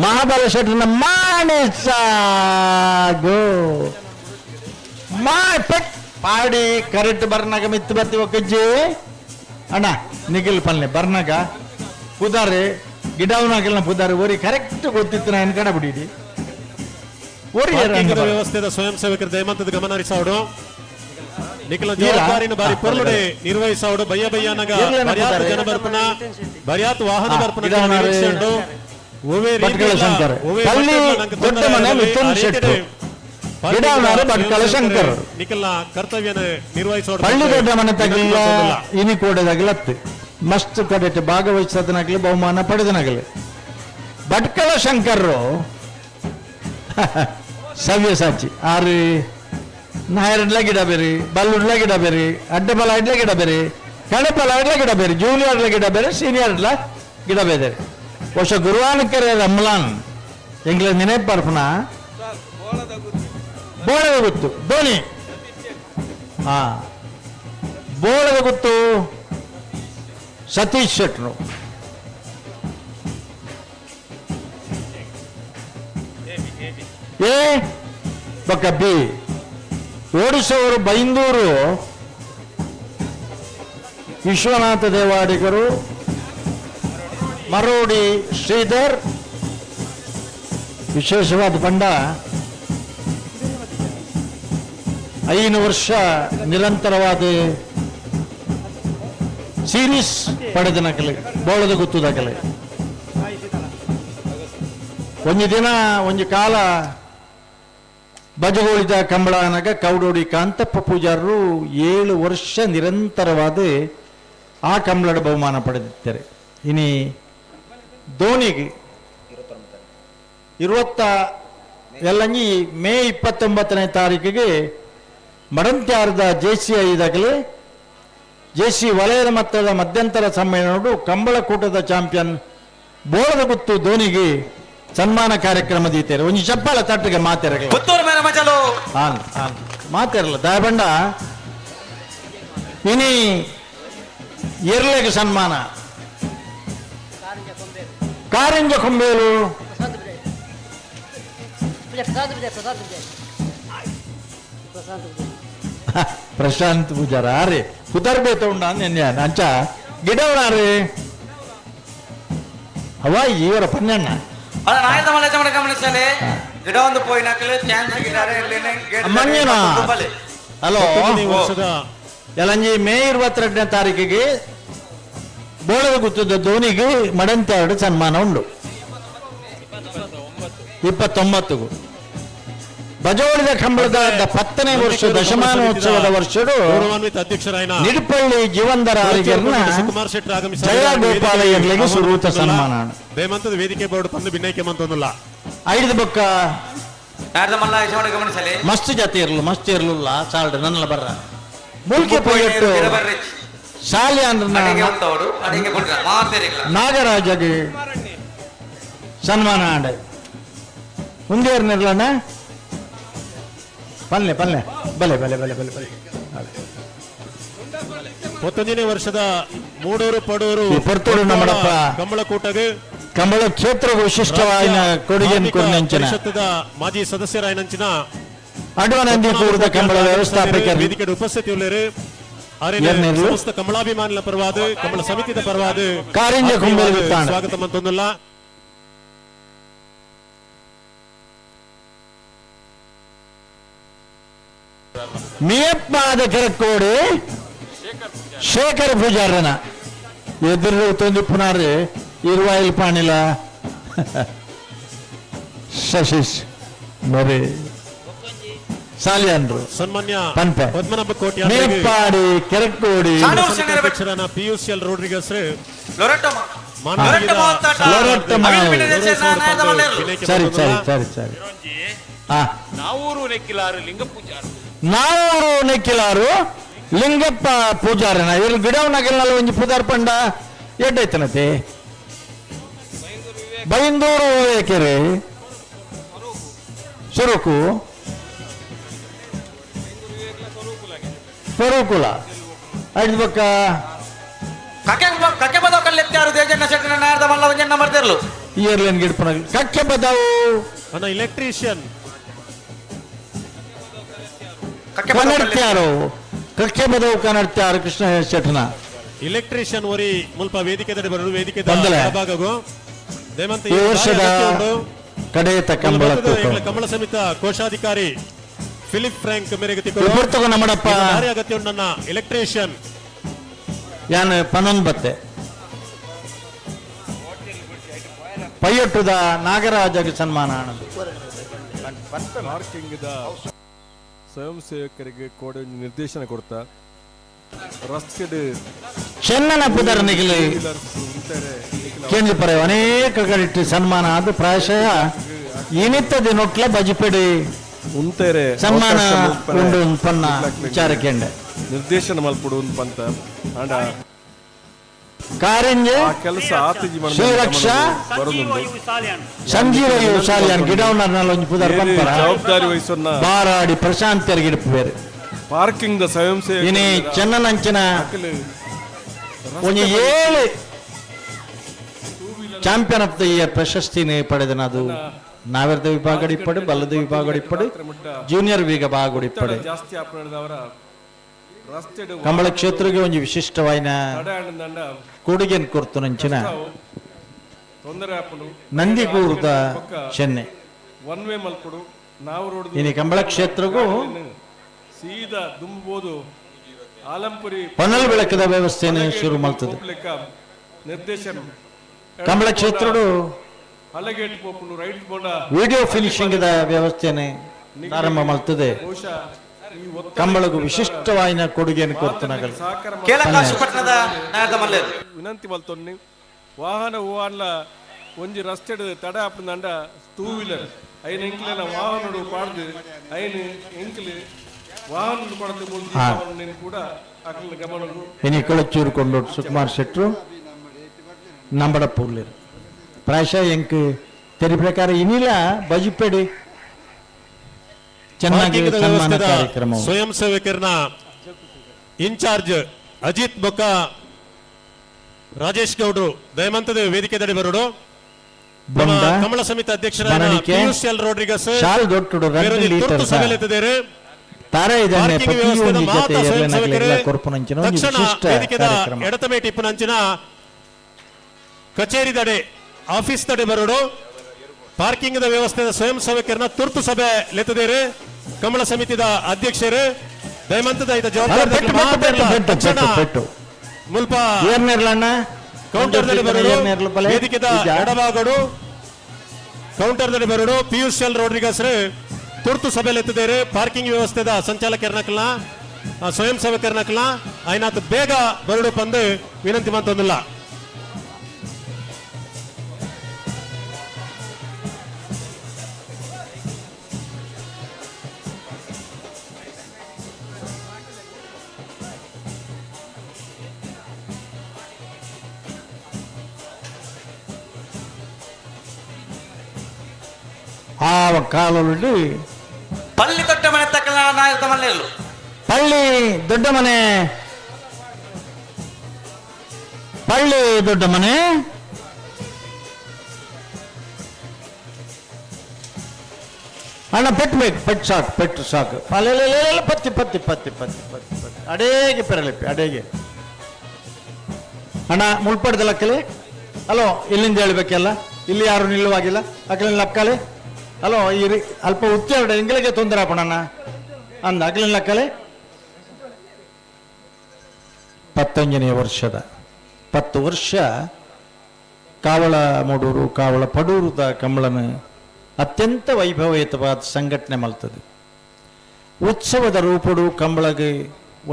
ಮಹಾಬಲ ಶೆಟ್ರನ ಮಾಣಿ ಸಾಗು ಪಾಡಿ ಕರೆಕ್ಟ್ ಬರ್ನಾಗ ಮಿತ್ತು ಬತ್ತಿ ಒಕ್ಕಜ್ಜಿ ಅಣ್ಣ ನಿಖಿಲ್ ಪಲ್ಲೆ ಬರ್ನಾಗ ಪುದಾರಿ ಗಿಡವನಾಗಿಲ್ಲ ಪುದಾರಿ ಓರಿ ಕರೆಕ್ಟ್ ಗೊತ್ತಿತ್ತು ನಾನು ಕಡೆ ಬಿಡಿಡಿ ವ್ಯವಸ್ಥೆದ ಸ್ವಯಂ ಸೇವಕರು ದಯಮಂತದ ಗಮನ ಹರಿಸಾವಡು ನಿಖಿಲ ಜವಾಬ್ದಾರಿನ ಬಾರಿ ಪೊರ್ಲುಡೆ ನಿರ್ವಹಿಸಾವಡು ಬಯ್ಯ ಬಯ್ಯನಗ ಬರ್ಯಾತ್ ಜನ ಬರ್ಪನ ಬರ್ಯಾತ್ ವಾಹನ ಬರ್ಪನ ನಿರ್ವಹಿಸಿಕೊಂಡು ಭಟ್ಕಳ ಶಂಕರ್ ಪಲ್ಲಿ ದೊಡ್ಡ ಮನೆ ಮಿಥುನ್ ಶೆಟ್ಟಿ ಗಿಡವನಾರು ಭಟ್ಕಳ ಶಂಕರ್ ನಿಖಿಲ್ನ ಕರ್ತವ್ಯನ ನಿರ್ವಹಿಸೋಡು ಪಳ್ಳಿ ದೊಡ್ಡ ಮನೆ ತಗಲಿಲ್ಲ ಇನಿ ಕೋಡೆದಾಗಲತ್ತು ಮಸ್ತ್ ಕಡೆಟ್ ಭಾಗವಹಿಸದನಾಗಲಿ ಬಹುಮಾನ ಪಡೆದನಾಗಲಿ ಭಟ್ಕಳ ಶಂಕರ್ರು ಸವ್ಯಸಾಚಿ ಆರು ನಾಯರಡ್ಲ ಗಿಡ ಬೇರೆ ಬಲ್ಲುಡ್ಲ ಗಿಡ ಬೇರೆ ಅಡ್ಡಬಲ ಇಡ್ಲ ಗಿಡ ಬೇರೆ ಕಣಪಲ ಇಡ್ಲ ಗಿಡ ಬೇರೆ ಜೂನಿಯರ್ಲ ಗಿಡ ಬೇರೆ ಸೀನಿಯರ್ಲ ಗಿಡ ಬೇರೆ ವರ್ಷ ಗುರುವಾನಕರೆ ರಮ್ಲಾನ್ ಎಂಗ್ಲ ನೆನಪರ್ಪನ ಬೋಳದ ಗುತ್ತು ಧೋನಿ ಬೋಳದ ಗುತ್ತು ಸತೀಶ್ ಶೆಟ್ರು ಎ ಬೊಕ್ಕ ಬಿ ಓಡಿಸೋರು ಬೈಂದೂರು ವಿಶ್ವನಾಥ ದೇವಾಡಿಗರು, ಮರೋಡಿ ಶ್ರೀಧರ್. ವಿಶೇಷವಾದ ಪಂಡ 5 ವರ್ಷ ನಿರಂತರವಾದ ಸೀರೀಸ್ ಪಡೆದ ನಕಲೆ ಬೋಳದ ಗುತ್ತುದ ಕಲೆ. ಒಂದು ದಿನ ಒಂದು ಕಾಲ ಬಜಗೋಳಿದ ಕಂಬಳನಗ ಕೌಡೋಡಿ ಕಾಂತಪ್ಪ ಪೂಜಾರರು 7 ವರ್ಷ ನಿರಂತರವಾದ ಆ ಕಂಬಳದ ಬಹುಮಾನ ಪಡೆದಿದ್ದಾರೆ. ಇನಿ ಧೋನಿಗೆ ಎಲ್ಲಂಜಿ ಮೇ 29ನೇ ತಾರೀಕಿಗೆ ಮಡಂತ್ಯಾರದ JCI ದಾಗಲೇ JC ವಲಯದ ಮಟ್ಟದ ಮಧ್ಯಂತರ ಸಮ್ಮೇಳನಗಳು ಕಂಬಳ ಕೂಟದ ಚಾಂಪಿಯನ್ ಬೋಳದ ಗುತ್ತು ಧೋನಿಗೆ ಸನ್ಮಾನ ಕಾರ್ಯಕ್ರಮ ದೀತಾರೆ. ಒಂದು ಚಪ್ಪಾಳ ತಟ್ಟಿಗೆ ಮಾತೆರಗಲ್ಲ ಮಾತೆರಲ್ಲ ದಯಬಂಡ ಇನಿ ಎರಲೆಗೆ ಸನ್ಮಾನ ಕಾರಿಂಜ ಕೊಂಬೇಲು ಪ್ರಶಾಂತ್ ಪೂಜಾರ ಅರೆ ಕುದರ್ಬೇತ ಉಂಡ ಅಂಚ ಗಿಡವರಾರೆ ಅವ ಇವರ ಪನ್ನೆಣ್ಣ ಹಲೋ ಎಲ್ಲಂಜಿ ಮೇ 22ನೇ ತಾರೀಕಿಗೆ ಬೋಳದ ಗುತ್ತದ ಧೋನಿಗೆ ಮಡಂತ್ಯಾರ್ಡ್ ಸನ್ಮಾನ ಉಂಡು. 29ಗೂ ಬಜೋಳಿದ ಕಂಬಳದ 10ನೇ ವರ್ಷ ದಶಮಾನೋತ್ಸವದ ವರ್ಷಡು ನಿಡುಪಳ್ಳಿ ಜೀವಂದರ ಜಯ ಗೋಪಾಲಯ್ಯರಿಗೆ ಸುರೂತ ಸನ್ಮಾನ ವೇದಿಕೆ ಬೋರ್ಡ್ ಪಂದು ಭಿನ್ನೈಕೆ ಮಂತೊಂದುಲ್ಲ 5 ಬೊಕ್ಕ ಮಸ್ತ್ ಜತೆ ಇರಲಿಲ್ಲ ಸಾಲ್ಡ್ ನನ್ನ ಬರ್ರ ಮುಲ್ಕೆ ಪೋಯಿಟ್ಟು ಶಾಲ್ಯಾನ್ ನಾಗರಾಜಗೆ ಸನ್ಮಾನ ಆಂಡ ಮುಂದೇರ್ನಿರ್ಲಣ್ಣ ಪಲ್ಲೆ ಬಲೆ ಬಲೆ ಬಲೆ ಬಲೆ ಬಲೆ 11ನೇ ವರ್ಷದ ಮೂಡೂರು ಪಡೂರು ಪೊರ್ತೂರು ನಮ್ಮಡಪ್ಪ ಕಂಬಳ ಕೂಟಗೆ ಕಂಬಳ ಕ್ಷೇತ್ರ ವಿಶಿಷ್ಟವಾದ ಕೊಡುಗೆ ಪರಿಷತ್ತದ ಮಾಜಿ ಸದಸ್ಯರಾಯನಂಚಿನ ಅಡ್ವನಂದಿಪುರದ ಕಂಬಳ ವ್ಯವಸ್ಥಾಪಕರು ವೇದಿಕೆ ಉಪಸ್ಥಿತಿಯುಳ್ಳರು ಸಮಸ್ತ ಕಮಲಾಭಿಮಾನಿಗಳ ಪರವಾದ ಕಮಲ ಸಮಿತಿಯ ಪರವಾದ ಕಾರಿಂಜ ಕುಂಬಳ ಸ್ವಾಗತ ಮಂತೊಂದುಲ್ಲ. ಮಿಯಪ್ಪಾದ ಕೆರಕೋಡಿ ಶೇಖರ್ ಪೂಜಾರನ ಎದುರು ತೊಂದು ಪುನಾರಿ ಇರುವಾಯಿಲ್ ಪಾಣಿಲ ಶಶೀಶ್ ಮರಿ ಸಾಲಿಯನ್ರು ಸನ್ಮಾನ್ಯ ಪಂಪೆ ಪದ್ಮನಾಭ ಕೋಟಿ ಮಿಯಪ್ಪಾಡಿ ಕೆರಕೋಡಿ ಅಧ್ಯಕ್ಷರಾದ PUCL ರೋಡ್ರಿಗಸ್ ಸರಿ ಸರಿ ಸರಿ ಸರಿ ನಾವೂರು ನೆಕ್ಕಿಲಾರು ಲಿಂಗಪ್ಪ ಪೂಜಾರನ ಇವ್ರು ಗಿಡವನಾಗೆಲ್ಲ ಒಂಜಿ ಪೂಜಾರ್ ಪಂಡ ಎಡ್ಡೈತನತೆ ಬೈಂದೂರು ವಿವೇಕೆರೆ ಸುರುಕು ಸ್ವರೂಕುಲ 5 ಬೊಕ್ಕ ಇಯರ್ಲೇನ್ ಗಿಡಪನ ಕಕ್ಕೆ ಬದಾವು ಇಲೆಕ್ಟ್ರಿಷಿಯನ್ ಕನ್ನಡ್ತ್ಯಾರು ಕಕ್ಕೆ ಬದವು ಕನ್ನಡ್ತ್ಯಾರು ಕೃಷ್ಣ ಶೆಟ್ನ ಇಲೆಕ್ಟ್ರಿಷಿಯನ್ ವರಿ ಮುಲ್ಪ ವೇದಿಕೆ ಬರಲು ವೇದಿಕೆ ಭಾಗಗು ಈ ವರ್ಷದ ಕಡೆಯತ ಕಂಬಳ ಸಮಿತ ಕೋಶಾಧಿಕಾರಿ ಫಿಲಿಪ್ ಫ್ರಾಂಕ್ ಮೇರೆಗೆ ನಮ್ಮಡಪ್ಪ ಅಗತ್ಯ ನನ್ನ ಇಲೆಕ್ಟ್ರಿಷಿಯನ್ ಯಾನ್ ಪನೊಂದ್ ಬತ್ತೆ ಪೈಯೊಟ್ಟುದ ನಾಗರಾಜಗೆ ಸನ್ಮಾನ ಸ್ವಯಂ ಸೇವಕರಿಗೆ ಕೋಡೆ ನಿರ್ದೇಶನ ಕೊಡ್ತಾ ರಸ್ತೆ ಚೆನ್ನನ ಪುದರ್ ನಿಖಿಲ್ ಕೇಂದ್ರ ಪರ ಅನೇಕ ಕಡೆ ಸನ್ಮಾನ ಅದು ಪ್ರಾಯಶಃ ಇನಿತ್ತದ ನೊಟ್ಲ ಬಜಿಪೆಡಿ ಉಂತೇರೆ ಸನ್ಮಾನ ಉಂಡು ಪನ್ನ ವಿಚಾರಕ್ಕೆ ನಿರ್ದೇಶನ ಮಲ್ಪಡು ಪಂತ ಅಂಡ ಕಾರಿಂಜೆ ಕೆಲಸ ಆತಿಜಿ ಶ್ರೀರಕ್ಷಾ ಸಂಜೀವಯು ಶಾಲ್ಯಾನ್ ಗಿಡವನ್ನ ಪುದರ್ ಪಂಪರ ಜವಾಬ್ದಾರಿ ವಹಿಸೋನ್ನ ಬಾರಾಡಿ ಪ್ರಶಾಂತಿಯರಿಗೆ ಇಡುಪೇರು ಪಾರ್ಕಿಂಗ್ ದ ಸ್ವಯಂ ಸೇವಕ ಇನಿ ಚೆನ್ನನಂಚಿನ ಒಂದು 7 ಚಾಂಪಿಯನ್ ಆಫ್ ದ ಇಯರ್ ಪ್ರಶಸ್ತಿನೇ ಪಡೆದನದು ನಾವೆರ್ದ ವಿಭಾಗ ಇಪ್ಪಡು ಬಲ್ಲದ ವಿಭಾಗ ಇಪ್ಪಡು ಜೂನಿಯರ್ ವಿಭಾಗ ಇಪ್ಪಡು ಜಾಸ್ತಿ ಆಪಣದವರ ರಸ್ತೆ ಕಂಬಳ ಕ್ಷೇತ್ರಕ್ಕೆ ಒಂದು ವಿಶಿಷ್ಟವಾದ ಕೊಡುಗೆಯನ್ನು ಕೊಡ್ತು ನಂಚಿನ ತೊಂದರೆ ಆಪಣು ನಂದಿಗೂರ್ದ ಚೆನ್ನೈ ಒನ್ ವೇ ಮಲ್ಕೊಡು ನಾವು ರೋಡ್ ಇನ್ನು ಕಂಬಳ ಕ್ಷೇತ್ರಗೂ ಸೀದಾ ದುಂಬೋದು ಆಲಂಪುರಿ ಪನಲ್ ಬೆಳಕದ ವ್ಯವಸ್ಥೆಯನ್ನು ಶುರು ಮಾಡ್ತದೆ ನಿರ್ದೇಶನ ಕಂಬಳ ಕ್ಷೇತ್ರಡು ಹಲಗೇಟ್ ಪೋಪುಂಡು ರೈಟ್ ಬೋಡ ವಿಡಿಯೋ ಫಿನಿಶಿಂಗ್ ವ್ಯವಸ್ಥೆಯನ್ನು ಪ್ರಾರಂಭ ಮಾಡ್ತದೆ ಬಹುಶಃ ಈ ಕಂಬಳಗೂ ವಿಶಿಷ್ಟವಾದ ಕೊಡುಗೆಯನ್ನು ಕೊಡ್ತಾನಗಲ್ ವಿನಂತಿ ಮಲ್ತೊನ್ನಿ ವಾಹನ ಹೂವಾನ್ಲ ಒಂಜಿ ರಸ್ತೆಡ್ ತಡ ಆಪುಂದಂಡ ಟೂ ವೀಲರ್ ಐನ್ ಎಂಕ್ಲೆನ ವಾಹನಡು ಪಾಡ್ದು ಐನ್ ಎಂಕ್ಲು ವಾಹನ ಕೊಡದು ಮುಂದೆ ಕೂಡ ಅಕಲ ಗಮನವು ಇನಿ ಕೊಳಚೂರು ಕೊಂಡು ಸುಕುಮಾರ್ ಶೆಟ್ರು ನಂಬಡಪೂರ್ಲಿ ಪ್ರಾಯಶಃ ಎಂಕ್ ತೆರಿ ಪ್ರಕಾರ ಇನ್ನಿಲ್ಲ ಬಜಿಪೇಡಿ ಚೆನ್ನಾಗಿ ಸನ್ಮಾನ ಕಾರ್ಯಕ್ರಮ ಸ್ವಯಂ ಸೇವಕರನ್ನ ಇನ್ಚಾರ್ಜ್ ಅಜಿತ್ ಬೊಕ್ಕ ರಾಜೇಶ್ ಗೌಡ್ರು ದಯಮಂತದ ವೇದಿಕೆ ದಡಿ ಬರೋಡು ಕಮಲ ಸಮಿತಿ ಅಧ್ಯಕ್ಷರಾದ ಪಿಯೂಷ್ ಎಲ್ ರೋಡ್ರಿಗಸ್ ಶಾಲ್ ದೊಟ್ಟುಡು ತುರ್ತು ಸಭೆಯಲ್ಲಿದ್ದಾರೆ ತಾರಾ ಇದನ್ನೇ ಪ್ರತಿಯೊಂದು ಜೊತೆ ಎರಡನೇ ಕೊರ್ಪುನಂಚಿನ ಒಂದು ವಿಶಿಷ್ಟ ಕಾರ್ಯಕ್ರಮ ಎಡತಮೇಟಿ ಇಪ್ಪುನಂಚಿನ ಕಚೇರಿ ದಡೆ ಆಫೀಸ್ ದಡೆ ಬರೋಡು ಪಾರ್ಕಿಂಗ್ ವ್ಯವಸ್ಥೆ ಸ್ವಯಂ ಸೇವಕರನ್ನ ತುರ್ತು ಸಭೆ ಲೆತ್ತದೇರು ಕಮಲ ಸಮಿತಿದ ಅಧ್ಯಕ್ಷರು ದಯಮಂತದ ಇದ ಜವಾಬ್ದಾರಿ ಮುಲ್ಪ ಕೌಂಟರ್ ದಲ್ಲಿ ಬರೋಡು ವೇದಿಕೆದ ಎಡಭಾಗಡು ಕೌಂಟರ್ ದಲ್ಲಿ ಬರೋಡು ಪಿಯೂಷ್ ಎಲ್ ರೋಡ್ರಿಗಸ್ ತುರ್ತು ಸಭೆಯಲ್ಲಿ ಎತ್ತಿದ್ದಾರೆ ಪಾರ್ಕಿಂಗ್ ವ್ಯವಸ್ಥೆದ ಸಂಚಾಲಕರನಕಲ್ಲ ಸ್ವಯಂ ಸೇವಕರನಕಲ್ಲ ಆಯ್ನಾತ್ ಬೇಗ ಬರಡು ಬಂದು ವಿನಂತಿ ಮಂತೊಂದಿಲ್ಲ ಆ ಕಾಲಲ್ಲಿ ಪಳ್ಳಿ ದೊಡ್ಡ ಮನೆ ತಕ್ಕಲ ನಾಯಕ ಮನೆಯಲ್ಲೂ ಪಳ್ಳಿ ದೊಡ್ಡ ಮನೆ ಪಳ್ಳಿ ದೊಡ್ಡ ಮನೆ ಅಣ್ಣ ಪೆಟ್ಬೇಕು ಪೆಟ್ಟು ಸಾಕು ಅಲ್ಲೆಲ್ಲ ಪತ್ತಿ ಪತ್ತಿ ಪತ್ತಿ ಪತ್ತಿ ಪತ್ತಿ ಪತ್ತಿ ಅಡೇಗೆ ಪೆರಲಿಪ್ಪಿ ಅಡೇಗೆ ಅಣ್ಣ ಮುಳ್ಪಡ್ದಲ್ಲ ಅಕ್ಕಲೆ ಅಲೋ ಇಲ್ಲಿಂದ ಹೇಳ್ಬೇಕಲ್ಲ ಇಲ್ಲಿ ಯಾರು ನಿಲ್ಲುವಾಗಿಲ್ಲ ಅಕ್ಕಲಿನ ಲಕ್ಕಲೆ ಅಲೋ ಈ ಅಲ್ಪ ಉಚ್ಚ ಎಂಗಳಿಗೆ ತೊಂದರೆ ಆಪಣಣ್ಣ ಅಂದ ಅಕ್ಕಲಿನ ಲಕ್ಕಲೆ 15ನೇ ವರ್ಷದ 10 ವರ್ಷ ಕಾವಳ ಮೂಡೂರು ಕಾವಳ ಪಡೂರುದ ಕಂಬಳನ ಅತ್ಯಂತ ವೈಭವಯುತವಾದ ಸಂಘಟನೆ ಮಲ್ತದೆ ಉತ್ಸವದ ರೂಪಡು ಕಂಬಳಗೆ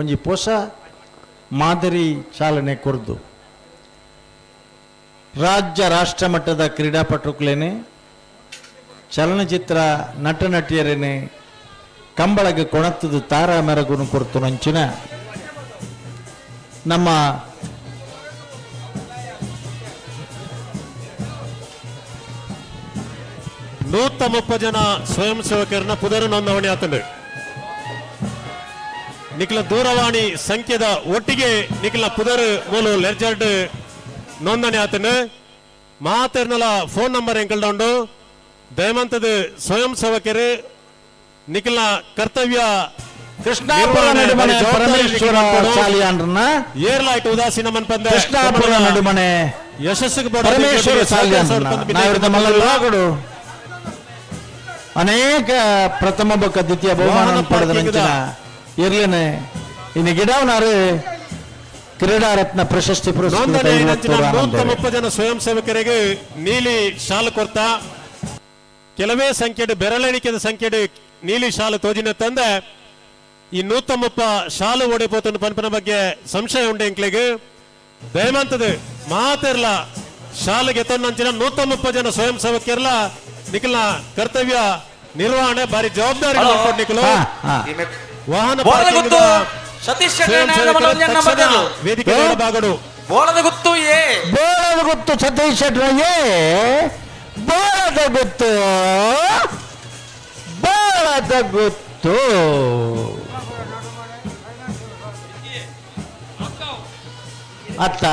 ಒಂಜಿ ಹೊಸ ಮಾದರಿ ಚಾಲನೆ ಕೊರ್ದು ರಾಜ್ಯ ರಾಷ್ಟ್ರ ಮಟ್ಟದ ಕ್ರೀಡಾಪಟುಗಳೇನೆ ಚಲನಚಿತ್ರ ನಟ ನಟಿಯರೇನೆ ಕಂಬಳಗೆ ಕೊಣತ್ತದು ತಾರಾ ಮೆರಗುನು ಕೊರ್ತು ನಂಚಿನ ನಮ್ಮ 130 ಜನ ಸ್ವಯಂ ಸೇವಕರನ್ನ ಪುನರ್ ನೋಂದಣಿ ಆತಂಡು ನಿಖಿಲ ದೂರವಾಣಿ ಸಂಖ್ಯೆದ ಒಟ್ಟಿಗೆ ನಿಖಿಲ ಪುದರ್ ಮೂಲು ಲೆರ್ಜರ್ಡ್ ನೋಂದಣಿ ಆತಂಡು ಮಾತರ್ನಲ ಫೋನ್ ನಂಬರ್ ಎಂಕಲ್ಡು ದಯಮಂತದ ಸ್ವಯಂ ಸೇವಕರು ನಿಖಿಲ ಕರ್ತವ್ಯ ಕೃಷ್ಣಾಪುರ ನಡುಮನೆ ಪರಮೇಶ್ವರ ಸಾಲಿಯಾನ್ರನ್ನ ಏರ್ಲಾಯ್ಟ್ ಉದಾಸೀನ ಮನ್ಪಂದ ಕೃಷ್ಣಾಪುರ ನಡುಮನೆ ಯಶಸ್ಸಿಗೆ ಪರಮೇಶ್ವರ ಸಾಲಿಯಾನ್ರನ್ನ ಅನೇಕ ಪ್ರಥಮ ಬೊಕ್ಕ ದ್ವಿತೀಯ ಬಹುಮಾನ ಪಡೆದ ಇರ್ಲೇನೆ ಇನ್ನು ಗಿಡವನಾರು ಕ್ರೀಡಾ ರತ್ನ ಪ್ರಶಸ್ತಿ ಪುರಸ್ಕೃತ 130 ಜನ ಸ್ವಯಂ ಸೇವಕರಿಗೆ ನೀಲಿ ಶಾಲು ಕೊರ್ತಾ ಕೆಲವೇ ಸಂಖ್ಯೆಡು ಬೆರಳೆಣಿಕೆದ ಸಂಖ್ಯೆಡು ನೀಲಿ ಶಾಲು ತೋಜಿನ ತಂದ ಈ 130 ಶಾಲು ಓಡಿಪೋತನ್ನು ಪಂಪನ ಬಗ್ಗೆ ಸಂಶಯ ಉಂಟು ಎಂಕ್ಲೆಗೆ ದಯಮಂತದ ಮಾತಿರ್ಲ ಶಾಲೆಗೆ ತೊನ್ನಂಚಿನ 130 ಜನ ಸ್ವಯಂ ಸೇವಕರ್ಲ ನಿಖಿಲ್ನ ಕರ್ತವ್ಯ ನಿರ್ವಹಣೆ ಬಾರಿ ಜವಾಬ್ದಾರಿ ನಿಖಿಲು ವಾಹನ ಸತೀಶ್ ವೇದಿಕೆ ಭಾಗಡು ಬೋಳದ ಗುತ್ತು ಬೋಳದ ಗುತ್ತು ಸತೀಶ್ ಶೆಟ್ರ ಬೋಳದ ಗುತ್ತು ಬೋಳದ ಗುತ್ತು ಅತ್ತ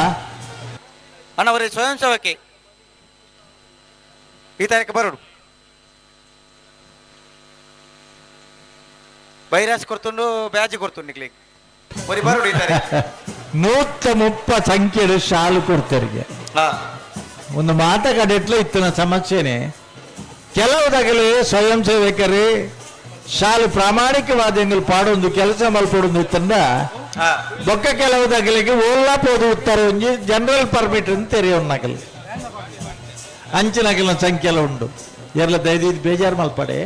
ಅಣ್ಣವರೇ ಸ್ವಯಂ ಸೇವಕಿ ಈ ತಾರೀಕು ಬರೋಡು ಬೈರಾಸ್ ಕೊರ್ತುಂಡು ಬ್ಯಾಜ್ ಕೊರ್ತುಂಡು ನಿಕ್ಲಿಗೆ ಒರಿ ಬಾರು ಹೊಡಿತಾರೆ 130 ಸಂಖ್ಯೆಡು ಶಾಲು ಕೊಡ್ತಾರಿಗೆ ಒಂದು ಮಾತುಕತೆ ಇತ್ತಿನ ಸಮಸ್ಯೆನೆ ಕೆಲವುದಾಗಲೇ ಸ್ವಯಂ ಸೇವಕರು ಶಾಲು ಪ್ರಾಮಾಣಿಕವಾದ ಎಂಗಲ್ ಪಾಡೊಂದು ಕೆಲಸ ಮಲ್ಪಡೊಂದು ಇತ್ತಂದ ಬೊಕ್ಕ ಕೆಲವುದಾಗಲಿಗೆ ಓಲ್ಲಾ ಪೋದು ಉತ್ತರ ಒಂಜಿ ಜನರಲ್ ಪರ್ಮಿಟ್ ಅಂತ ತೆರೆಯೋನ್ನಾಗಲ್ ಅಂಚಿನಾಗಲಿನ ಸಂಖ್ಯೆ ಎಲ್ಲ ಉಂಡು ಎಲ್ಲ ದಯದಿದ್ದು ಬೇಜಾರು ಮಲ್ಪಡೆ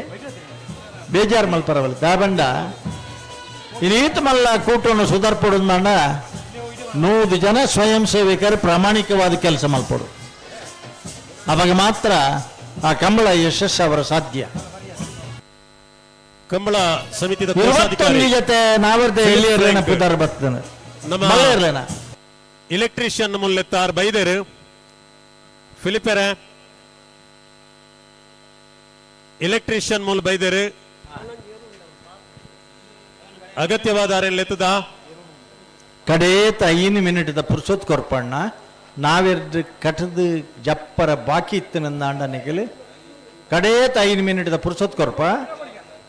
ಬೇಜಾರು ಮಲ್ಪರವಲ್ಲ ದಾಬಂಡ ಇನ್ನೀತ ಮಲ್ಲ ಕೂಟವನ್ನು ಸುಧಾರ್ಪಡೋದಂಡ 100 ಜನ ಸ್ವಯಂ ಸೇವಕರು ಪ್ರಾಮಾಣಿಕವಾದ ಕೆಲಸ ಮಲ್ಪಡು ಅವಾಗ ಮಾತ್ರ ಆ ಕಂಬಳ ಯಶಸ್ಸು ಅವರ ಸಾಧ್ಯ. ಕಂಬಳ ಸಮಿತಿಯ ಜೊತೆ ನಾವರ್ದೆ ಪುದಾರ್ ಬರ್ತದೆ ನಮ್ಮ ಇಲೆಕ್ಟ್ರಿಷಿಯನ್ ಮುಲ್ಲೆತ್ತಾರ್ ಬೈದೇರು ಫಿಲಿಪೆರ ಇಲೆಕ್ಟ್ರಿಷಿಯನ್ ಮೂಲ ಬೈದೇರು ಅಗತ್ಯವಾದ ಅರೆಲ್ಲೆತ್ತದ ಕಡೇತ 5 ಮಿನಿಟ್ ಪುರ್ಸೊತ್ ಕೊರ್ಪಣ್ಣ ನಾವೆರಡು ಕಟ್ಟದು ಜಪ್ಪರ ಬಾಕಿ ಇತ್ತು ನಂದಾಂಡ ನಿಗಲು ಕಡೇತ 5 ಮಿನಿಟ್ ಪುರ್ಸೊತ್ ಕೊರ್ಪ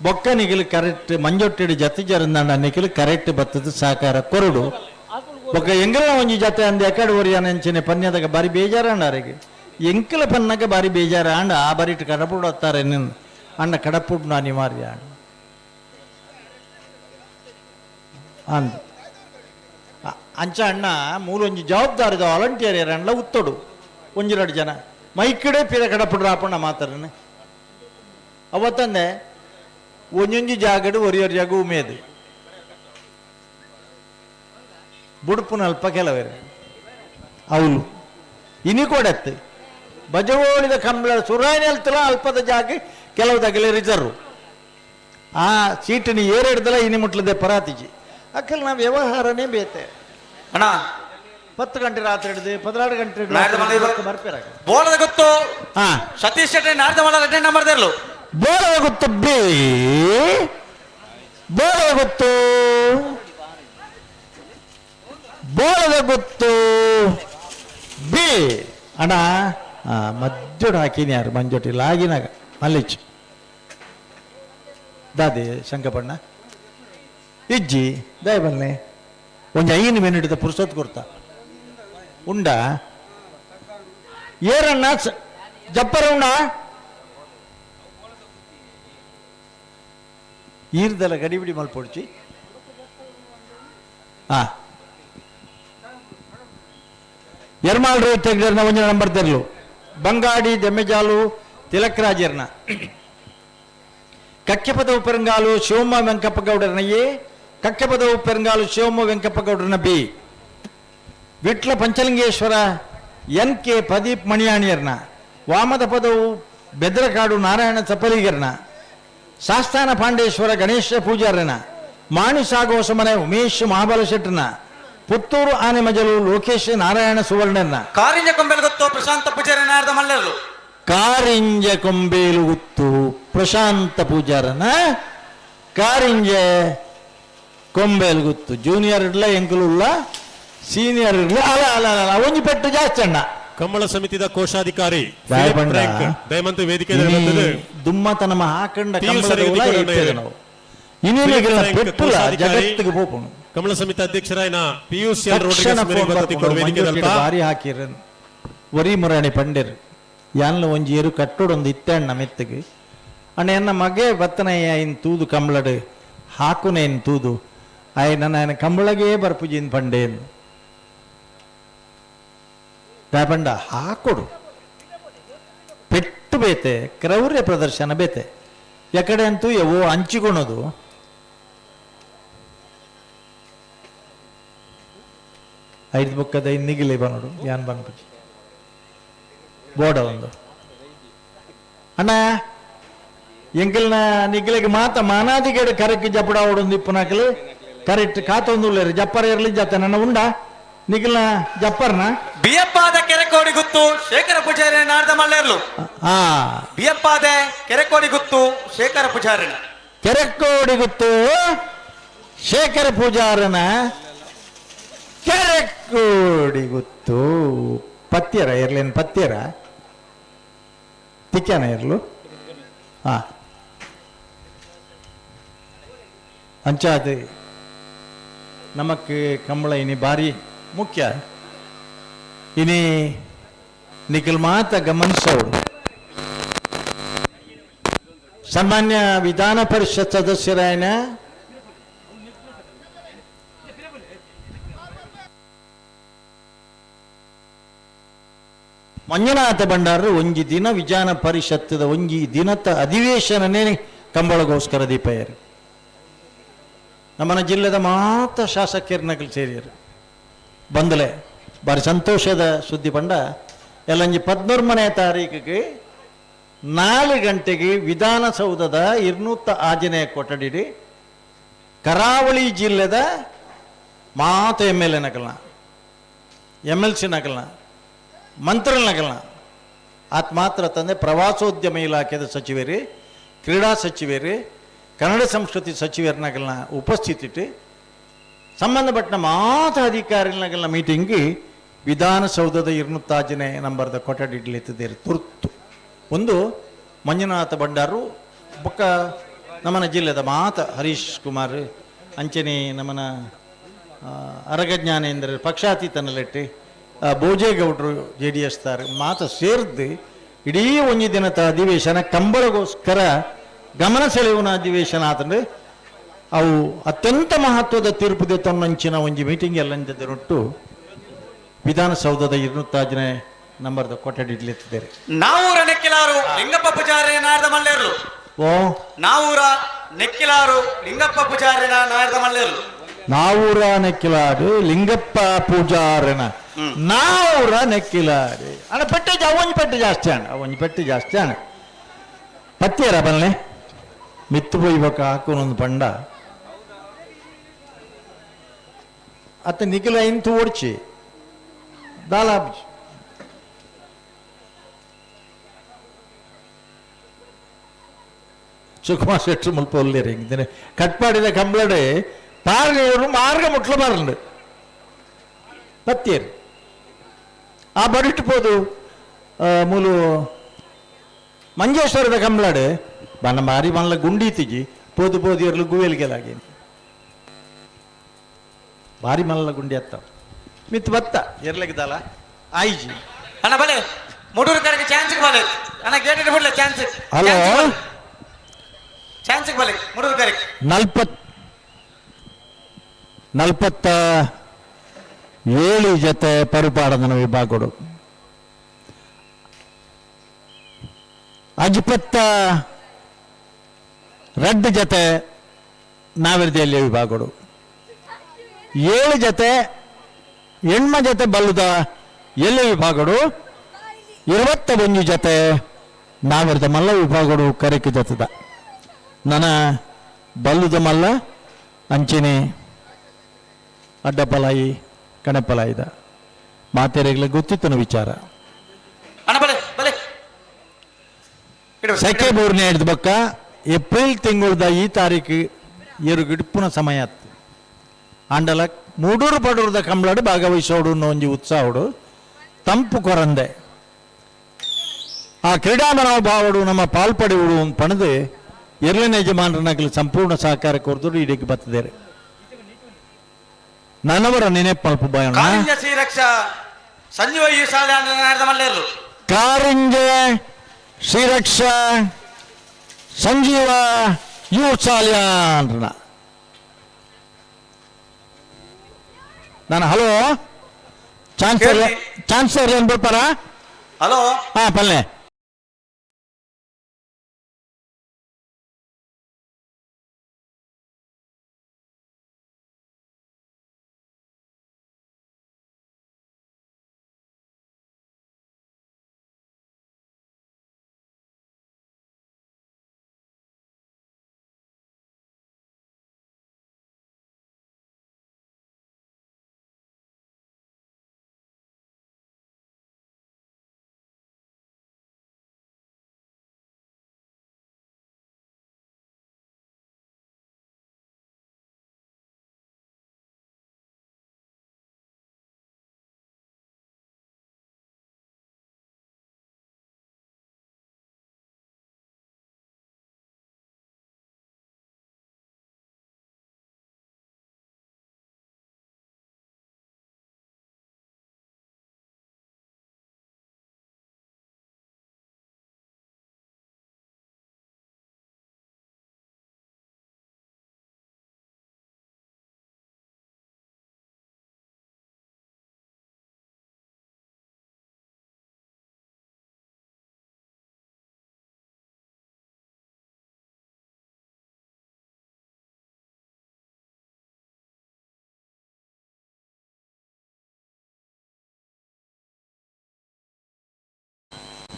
ಬೊಕ್ಕ ನಿಗಲು ಕರೆಕ್ಟ್ ಮಂಜೊಟ್ಟಿಡು ಜತೆ ಜರಂದಾಂಡ ನಿಗಲು ಕರೆಕ್ಟ್ ಬತ್ತದ ಸಹಕಾರ ಕೊರಡು ಬೊಕ್ಕ ಎಂಗಲ ಒಂಜಿ ಜತೆ ಅಂದ ಎಕಡೆ ಒರಿಯಾನಂಚಿನ ಪನ್ಯದಾಗ ಬಾರಿ ಬೇಜಾರಂಡಾರಿಗೆ ಎಂಕಲ ಪನ್ನಗ ಬಾರಿ ಬೇಜಾರ ಅಂಡ ಆ ಬಾರಿಟ್ಟು ಕಡಪುಡು ಹತ್ತಾರೆ ನಿನ್ನ ಅಣ್ಣ ಕಡಪುಡ್ನ ಅನಿವಾರ್ಯ ಅಂದ ಅಂಚ ಅಣ್ಣ ಮೂಲೊಂಜಿ ಜವಾಬ್ದಾರಿದ ವಾಲಂಟಿಯರ್ ಯಾರಣ್ಣ ಉತ್ತೋಡು 1-2 ಜನ ಮೈಕಡೆ ಪಿರ ಕಡಪುಡ್ರ ಆಪಣ್ಣ ಮಾತಾರನೆ ಅವತ್ತಂದೆ ಒಂಜೊಂಜಿ ಜಾಗಡು ಒರಿಯೊರ್ ಜಾಗ ಉಮೇದು ಬುಡುಪುನಲ್ಪ ಕೆಲವೇರು ಅವಳು ಇನಿ ಕೊಡತ್ತೆ ಬಜವೋಳಿದ ಕಂಬಳ ಸುರಾಯಿನಲ್ತಲ ಅಲ್ಪದ ಜಾಗ ಕೆಲವು ತಗಲೆ ರಿಸರ್ವ್ ಆ ಸೀಟಿನ ಏರೆಡ್ದಲ್ಲ ಇನಿ ಮುಟ್ಲದೆ ಪರಾತಿಜಿ ಅಕ್ಕಲ್ ನಾವು ವ್ಯವಹಾರನೇ ಬೇತೆ ಅಣ್ಣ 10 ಗಂಟೆ ರಾತ್ರಿ ಹಿಡಿದು 16 ಗಂಟೆ ಬರ್ಪೇರ ಬೋಳದ ಗೊತ್ತು ಸತೀಶ್ ಶೆಟ್ಟಿ ನಾಡ್ದ ಮಾಡಲ್ಲ ಅಟೆಂಡ್ ಮಾಡ್ದಿರ್ಲು ಬೋಳದ ಗೊತ್ತು ಬೇ ಬೋಳದ ಗೊತ್ತು ಬೋಳದ ಗೊತ್ತು ಬೇ ಅಣ್ಣ ಮಜ್ಜೋಡು ಹಾಕಿನಿ ಯಾರು ಮಂಜೋಟಿಲ್ಲ ಆಗಿನಾಗ ಮಲ್ಲಿಚ್ ದಾದೆ ಶಂಕಪಣ್ಣ ಇಜ್ಜಿ ದಯ ಬನ್ನಿ ಒಂದು 5 ಮಿನಿಟ್ ಪುರ್ಸೊತ್ ಕೊಡ್ತಾ ಉಂಡ ಏರಣ್ಣ ಜಪ್ಪರ ಉಂಡ ಈರ್ದೆಲ್ಲ ಗಡಿಬಿಡಿ ಮಲ್ಪೊಡ್ಚಿ ಎರ್ಮಾಲ್ ರೋಡ್ ತೆಗ್ದರ್ನ ಒಂದು ನಂಬರ್ ತೆರ್ಲು ಬಂಗಾಡಿ ದೆಮ್ಮೆಜಾಲು ತಿಲಕ್ರಾಜರ್ನ ಕಕ್ಕೆಪದ ಉಪರಂಗಾಲು ಶಿವಮ್ಮ ವೆಂಕಪ್ಪಗೌಡರನ ಎ ಕಕ್ಕೆಪದ ಉಪರಂಗಾಲು ಶಿವಮ್ಮ ವೆಂಕಪ್ಪಗೌಡರನ ಬಿ ವಿಟ್ಲ ಪಂಚಲಿಂಗೇಶ್ವರ NK ಪ್ರದೀಪ್ ಮಣಿಯಾಣಿಯರ್ನ ವಾಮದ ಪದವು ಬೆದ್ರಕಾಡು ನಾರಾಯಣ ಸಪಲಿಗರ್ನ ಶಾಸ್ತಾನ ಪಾಂಡೇಶ್ವರ ಗಣೇಶ ಪೂಜಾರನ ಮಾಣಿಸಾಗೋಸಮನೆ ಉಮೇಶ್ ಮಹಾಬಲ ಶೆಟ್ಟರ್ನ ಪುತ್ತೂರು ಆನೆಮಜಲು ಲೋಕೇಶ್ ನಾರಾಯಣ ಸುವರ್ಣರ್ನ ಕಾರಿಂಜ ಕೊಂಬೆಲ್ ಗೊತ್ತು ಪ್ರಶಾಂತ ಪೂಜಾರಿ ನಾಡ್ದ ಮಲ್ಲೆರ್ಲು ಕಾರಿಂಜ ಕೊಂಬೇಲು ಗುತ್ತು ಪ್ರಶಾಂತ ಪೂಜಾರನ ಕಾರಿಂಜ ಕೊಂಬೇಲು ಗುತ್ತು ಜೂನಿಯರ್ ಇರ್ಲ ಎಂಕುಲ್ಲ ಸೀನಿಯರ್ ಇರ್ಲ ಅಲ್ಲ ಅಲ್ಲ ಅಲ್ಲ ಒಂಜಿ ಪೆಟ್ಟು ಜಾಸ್ತಿ ಅಣ್ಣ ಕಂಬಳ ಸಮಿತಿಯ ಕೋಶಾಧಿಕಾರಿ ದಯಮಂತ ವೇದಿಕೆ ದುಮ್ಮತ ನಮ್ಮ ಹಾಕಂಡ ಜಗತ್ತಿಗೆ ಹೋಗೋಣ ಕಮಲ ಸಮಿತಿ ಅಧ್ಯಕ್ಷರಾಯನ ಪಿಯುಸಿ ಬಾರಿ ಹಾಕಿರ ವರಿ ಮುರಾಣಿ ಪಂಡಿರ್ ಯಾನ್ಲ ಒಂಜಿ ಏರು ಕಟ್ಟೋಡೊಂದು ಇತ್ತೆ ಅಣ್ಣ ಮೆತ್ತಗೆ ಅಣ್ಣ ಎನ್ನ ಮಗೆ ಬತ್ತನಯ್ಯ ಇನ್ ತೂದು ಕಂಬಳಡು ಹಾಕುನೇನ್ ತೂದು ಆಯ್ ನನ್ನ ಕಂಬಳಗೇ ಬರ್ಪುಜಿನ್ ಪಂಡೇನ್ ಪಂಡ ಹಾಕೊಡು ಪೆಟ್ಟು ಬೇತೆ ಕ್ರೌರ್ಯ ಪ್ರದರ್ಶನ ಬೇತೆ ಎಕಡೆ ಅಂತೂ ಎವೋ ಹಂಚಿಕೊಳೋದು ಐದು ಬುಕ್ಕದ ನಿಗಿಲಿ ಬನ್ನೋಡು ಯಾನ್ ಬಂದ್ಬಿಟ್ಟು ಬೋಡ ಒಂದು ಅಣ್ಣ ಎಂಕಲ್ನ ನಿಗಿಲಿಗೆ ಮಾತ ಮಾನಾದಿಗೇಡು ಕರೆಕ್ಟ್ ಜಪ್ಪಡ ಅವಡೊಂದು ಇಪ್ಪನಾಕಲು ಕರೆಕ್ಟ್ ಕಾತೊಂದು ಜಪ್ಪರ ಇರಲಿ ಜತ ನನ್ನ ಉಂಡ ನಿಗಿಲ್ನ ಜಪ್ಪರ್ನ ಬಿಯಪ್ಪಾದ ಕೆರೆಕೋಡಿ ಗುತ್ತು ಶೇಖರ ಪೂಜಾರಿ ನಾಡ್ದ ಮಲ್ಲೆರ್ಲು ಬಿಯಪ್ಪಾದ ಕೆರೆಕೋಡಿ ಗುತ್ತು ಶೇಖರ ಪೂಜಾರಿನ ಕೆರೆಕೋಡಿ ಗುತ್ತು ಶೇಖರ ಪೂಜಾರನ ಕೆರೆಕೋಡಿ ಗುತ್ತು ಪತ್ಯರ ಇರ್ಲೇನು ಪತ್ಯರ ತಿಕ್ಕನ ಇರ್ಲು ಅಂಚಾದ ನಮಕ್ ಕಂಬಳ ಇನಿ ಭಾರಿ ಮುಖ್ಯ ಇನಿ ನಿಖಿಲ್ ಮಾತ ಗಮನಿಸೋಡು ಸಾಮಾನ್ಯ ವಿಧಾನ ಪರಿಷತ್ ಸದಸ್ಯರಾಯನ ಮಂಜುನಾಥ ಭಂಡಾರ ಒಂಜಿ ದಿನ ವಿಧಾನ ಪರಿಷತ್ತದ ಒಂಜಿ ದಿನದ ಅಧಿವೇಶನನೇ ಕಂಬಳಗೋಸ್ಕರ ದೀಪಯ್ಯರು ನಮ್ಮನ ಜಿಲ್ಲೆದ ಮಾತ್ರ ಶಾಸಕರನಗಳು ಸೇರಿಯರು ಬಂದಲೆ ಬಾರಿ ಸಂತೋಷದ ಸುದ್ದಿ ಪಂಡ ಎಲ್ಲಂಜಿ 13ನೇ ತಾರೀಕಿಗೆ 4 ಗಂಟೆಗೆ ವಿಧಾನಸೌಧದ 200 ಆಂಜನೇಯ ಕೊಠಡಿ ಕರಾವಳಿ ಜಿಲ್ಲೆದ ಮಾತ MLA ನಗಲ್ನ MLC ನಗಲ್ನ ಮಂತ್ರಿ ನಗಲ್ನ ಆತ್ ಮಾತ್ರ ತಂದೆ ಪ್ರವಾಸೋದ್ಯಮ ಇಲಾಖೆದ ಸಚಿವರು ಕ್ರೀಡಾ ಸಚಿವರು ಕನ್ನಡ ಸಂಸ್ಕೃತಿ ಸಚಿವರನಗಲ್ನ ಉಪಸ್ಥಿತಿ ಸಂಬಂಧಪಟ್ಟ ಮಾತ ಅಧಿಕಾರಿಗಳನ್ನ ಮೀಟಿಂಗ್ ವಿಧಾನಸೌಧದ 200 ಆಂಜನೇಯ ನಂಬರ್ದ ಕೊಠಡಿ ಇಡ್ಲಿತ್ತಿದ್ದಾರೆ ತುರ್ತು ಒಂದು ಮಂಜುನಾಥ ಭಂಡಾರು ಬೊಕ್ಕ ನಮ್ಮನ ಜಿಲ್ಲೆದ ಮಾತ ಹರೀಶ್ ಕುಮಾರ್ ಅಂಚನೆ ನಮ್ಮನ ಅರಗಜ್ಞಾನೇಂದ್ರ ಪಕ್ಷಾತೀತನಲೆಟ್ಟಿ ಭೋಜೇಗೌಡರು JDS ತಾರೆ ಮಾತ ಸೇರಿದ್ದು ಇಡೀ ಒಂಜಿ ದಿನದ ಅಧಿವೇಶನ ಕಂಬಳಗೋಸ್ಕರ ಗಮನ ಸೆಳೆಯುವ ಅಧಿವೇಶನ ಆತಂದ್ರೆ ಅವು ಅತ್ಯಂತ ಮಹತ್ವದ ತೀರ್ಪು ದೆತ್ತೊಂಚಿನ ಒಂಜಿ ಮೀಟಿಂಗ್ ಎಲ್ಲೊಟ್ಟು ವಿಧಾನಸೌಧದ 200 ಆಂಜನೇಯ ನಂಬರ್ದ ಕೊಠಡಿ ಇಡ್ಲಿತ್ತಿದ್ದಾರೆ ನಾವೂರ ನೆಕ್ಕಿಲಾರು ಲಿಂಗಪ್ಪ ಪೂಜಾರಿ ನಾರದ ಮಲ್ಲೇರು ಓ ನಾವೂರ ನೆಕ್ಕಿಲಾರು ಲಿಂಗಪ್ಪ ಪೂಜಾರಿ ನಾರದ ಮಲ್ಲೇರು ನಾವೂರ ನೆಕ್ಕಿಲಾಡು ಲಿಂಗಪ್ಪ ಪೂಜಾರನ ನಾವೂರ ನೆಕ್ಕಿಲಾಡು ಅಣ್ಣ ಪೆಟ್ಟೆ ಅವೊಂಜಿ ಪೆಟ್ಟು ಜಾಸ್ತಿ ಅಣ್ಣ ಅವೊಂಜಿ ಪೆಟ್ಟು ಜಾಸ್ತಿ ಅಣ್ಣ ಪತ್ತಿಯರ ಬಲ್ಲೆ ಮಿತ್ತು ಪೊಯ್ಬೇಕ ಹಾಕೋನೊಂದು ಪಂಡ ಅತ್ತ ನಿಖಿಲ ಇಂತು ಓಡ್ಚಿ ದಾಲಾಬ್ಜಿ ಸುಕುಮಾರ್ ಶೆಟ್ರು ಮುಲ್ಪ ಒಲ್ಲೇರಿ ಹಿಂಗಿದ್ದೇನೆ ಕಟ್ಪಾಡಿದ ಕಂಬಳಡೆ ಪಾರ್ನೆಯವರು ಮಾರ್ಗ ಮುಟ್ಲು ಬರಲು ಪತ್ತಿಯರು ಆ ಬಡಿಟ್ಟು ಪೋದು ಮೂಲು ಮಂಜೇಶ್ವರದ ಕಂಬಳಡೆ ಬಣ್ಣ ಮಾರಿ ಮಲ್ಲ ಗುಂಡಿ ತಿಜಿ ಪೋದು ಪೋದು ಇರಲು ಗುವೆಲ್ಗೆಲಾಗಿ ಭಾರಿ ಮಲ್ಲ ಗುಂಡಿ ಅತ್ತ ಮಿತ್ ಬತ್ತ ಎರ್ಲಗಿದಲ್ಲ ಆಯ್ಜಿ ಅಣ್ಣ ಬಲೆ ಮೂಡೂರು ಕರೆಗೆ ಚಾನ್ಸ್ ಬಲೆ ಅಣ್ಣ ಗೇಟ್ ಬಿಡ್ಲೆ ಚಾನ್ಸ್ ಹಲೋ ಚಾನ್ಸ್ ಬಲೆ ಮೂಡೂರು ಕರೆಗೆ 47 ಜೊತೆ ಪರಿಪಾಡನ ವಿಭಾಗಗಳು 52 ಜೊತೆ ನಾವಿರ್ದಿಯಲ್ಲಿ ವಿಭಾಗಗಳು 7 ಜೊತೆ ಹೆಣ್ಮ ಜೊತೆ ಬಲ್ಲುದ ಎಲ್ಲ ವಿಭಾಗಗಳು 21 ಜೊತೆ ನಾವಿರ್ದ ಮಲ್ಲ ವಿಭಾಗಗಳು ಕರೆಕೆ ಜೊತೆದ ನನ್ನ ಬಲ್ಲುದ ಮಲ್ಲ ಅಂಚನೆ ಅಡ್ಡಪಲಾಯಿ ಕಣಪಲಾಯಿದ ಮಾತೆರೆಗಳ ಗೊತ್ತಿತ್ತನ ವಿಚಾರ ಸೆಕೆ ಬೋರ್ನೆ ಹಿಡಿದ ಬಕ್ಕ ಏಪ್ರಿಲ್ ತಿಂಗಳದ ಈ ತಾರೀಕು ಇರುಗಿಡುಪುನ ಸಮಯ ಆಂಡಲ ಮೂಡೂರು ಪಡೂರದ ಕಂಬಳಡು ಭಾಗವಹಿಸೋಡು ಒಂಜಿ ಉತ್ಸಾಹಡು ತಂಪು ಕೊರಂದೆ ಆ ಕ್ರೀಡಾ ಮನೋಭಾವಡು ನಮ್ಮ ಪಾಲ್ಪಡುವುದು ಪಣದು ಎರಡನೇ ಯಜಮಾನರನ್ನಾಗಲಿ ಸಂಪೂರ್ಣ ಸಹಕಾರ ಕೊರದು ಇಡೀಗೆ ಬತ್ತಿದ್ದಾರೆ ನನ್ನವರ ನೆನಪು ಮಲ್ಪ ಬಯೋಣ ಸಂಜೀವ ಈ ಶಾಲೆ ನಾರದ ಮಲ್ಲೇರು ಕಾರಿಂಜೆ ಶ್ರೀರಕ್ಷಾ ಸಂಜೀವ ಯು ಶಾಲ್ಯ ಅಂದ್ರ ನಾನು ಹಲೋ ಚಾನ್ಸರ್ ಏನ್ ಬರ್ತಾರ ಹಲೋ ಹಾ ಪಲ್ಲೆ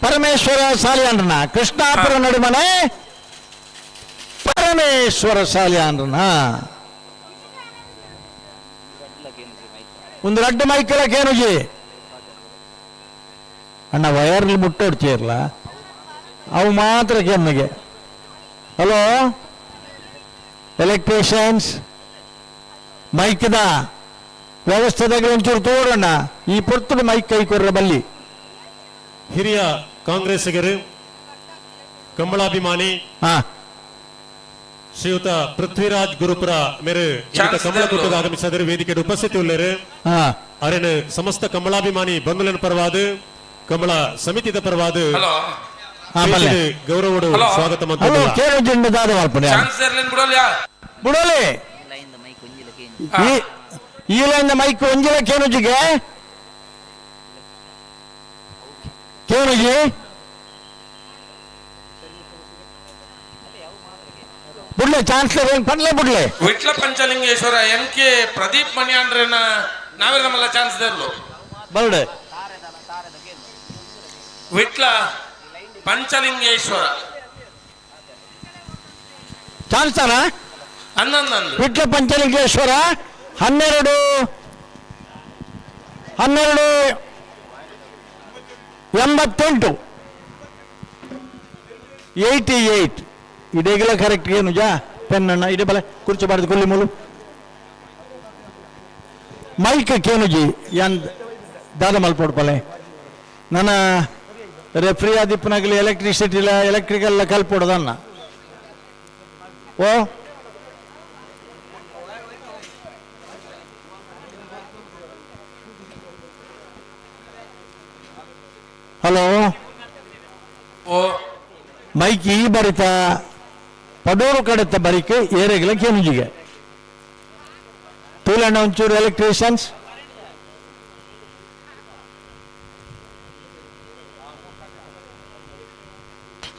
ಪರಮೇಶ್ವರ ಸಾಲಿಯಾನ್ರನ ಕೃಷ್ಣಾಪುರ ನಡುಮನೆ ಪರಮೇಶ್ವರ ಸಾಲಿಯಾನ್ರನ ಒಂದು ರಡ್ಡು ಮೈಕಲ ಕೇನುಜಿ ಅಣ್ಣ ವಯರ್ಲಿ ಮುಟ್ಟೋಡ್ತೀರಲ್ಲ ಅವು ಮಾತ್ರ ಕೆಮ್ಮಿಗೆ. ಹಲೋ ಎಲೆಕ್ಟ್ರಿಷಿಯನ್ಸ್ ಮೈಕ್ದ ವ್ಯವಸ್ಥೆದಾಗ ಒಂಚೂರು ತೋಡಣ್ಣ ಈ ಪೊರ್ತುಡು ಮೈಕ್ ಕೈ ಕೊರ್ರ ಬಲ್ಲಿ. ಹಿರಿಯ ಕಾಂಗ್ರೆಸ್ಸಿಗರು ಕಂಬಳಾಭಿಮಾನಿ ಶ್ರೀಯುತ ಪೃಥ್ವಿರಾಜ್ ಗುರುಪುರ ಮೇರೆ ಕಮಲಕೂಟದ ಆಗಮಿಸಿದರೆ ವೇದಿಕೆಗೆ ಉಪಸ್ಥಿತಿ ಉಳ್ಳರು ಅರೇನು ಸಮಸ್ತ ಕಂಬಳಾಭಿಮಾನಿ ಬಂಧುಲನ ಪರವಾದ ಕಂಬಳ ಸಮಿತಿದ ಪರವಾದ ಗೌರವಡು ಸ್ವಾಗತ ಬುಡೋಲಿ ಈ ಲೈನ್ ಮೈಕ್ ಒಂಜಿಲ ಕೇನುಜಿಗೆ ಕೇನುಜಿ ಬುಡ್ಲೆ ಚಾನ್ಸ್ಲರ್ ಏನ್ ಪಡ್ಲೆ ಬುಡ್ಲೆ ವಿಟ್ಲ ಪಂಚಲಿಂಗೇಶ್ವರ MK ಪ್ರದೀಪ್ ಮಣಿಯಾಂಡ್ರನ ನಾವೇ ನಮ್ಮಲ್ಲ ಚಾನ್ಸ್ ದೇರ್ಲು ಬಲ್ಡೆ ವಿಟ್ಲ ಪಂಚಲಿಂಗೇಶ್ವರ ಚಾನ್ಸ್ ಅಲ್ಲ ಹನ್ನೊಂದು ವಿಟ್ಲ ಪಂಚಲಿಂಗೇಶ್ವರ 1288 ಇಡೇಗಲ ಕರೆಕ್ಟ್ ಏನು ಜಾ ಪೆನ್ನ ಇಡೆ ಬಲ ಕುರ್ಚಬಾರ್ದು ಕೊಲ್ಲಿ ಮೂಲು ಮೈಕ್ ಕೇನುಜಿ ಯಾನ್ ದಾದ ಮಲ್ಪೊಡ್ಪಲೆ ನನ್ನ ರೆಫ್ರಿ ಆದಿಪ್ಪನಾಗಲಿ ಎಲೆಕ್ಟ್ರಿಸಿಟಿ ಇಲ್ಲ ಎಲೆಕ್ಟ್ರಿಕಲ್ ಕಲ್ಪೊಡದನ್ನ ಓ ಹಲೋ ಓ ಮೈಕ್ ಈ ಬರಿತ ಪಡೋರು ಕಡೆತ ಬರಿಕೆ ಏರೆಗಲ ಕೇನುಜಿಗೆ ತೂಲಣ್ಣ ಒಂಚೂರು ಎಲೆಕ್ಟ್ರಿಷಿಯನ್ಸ್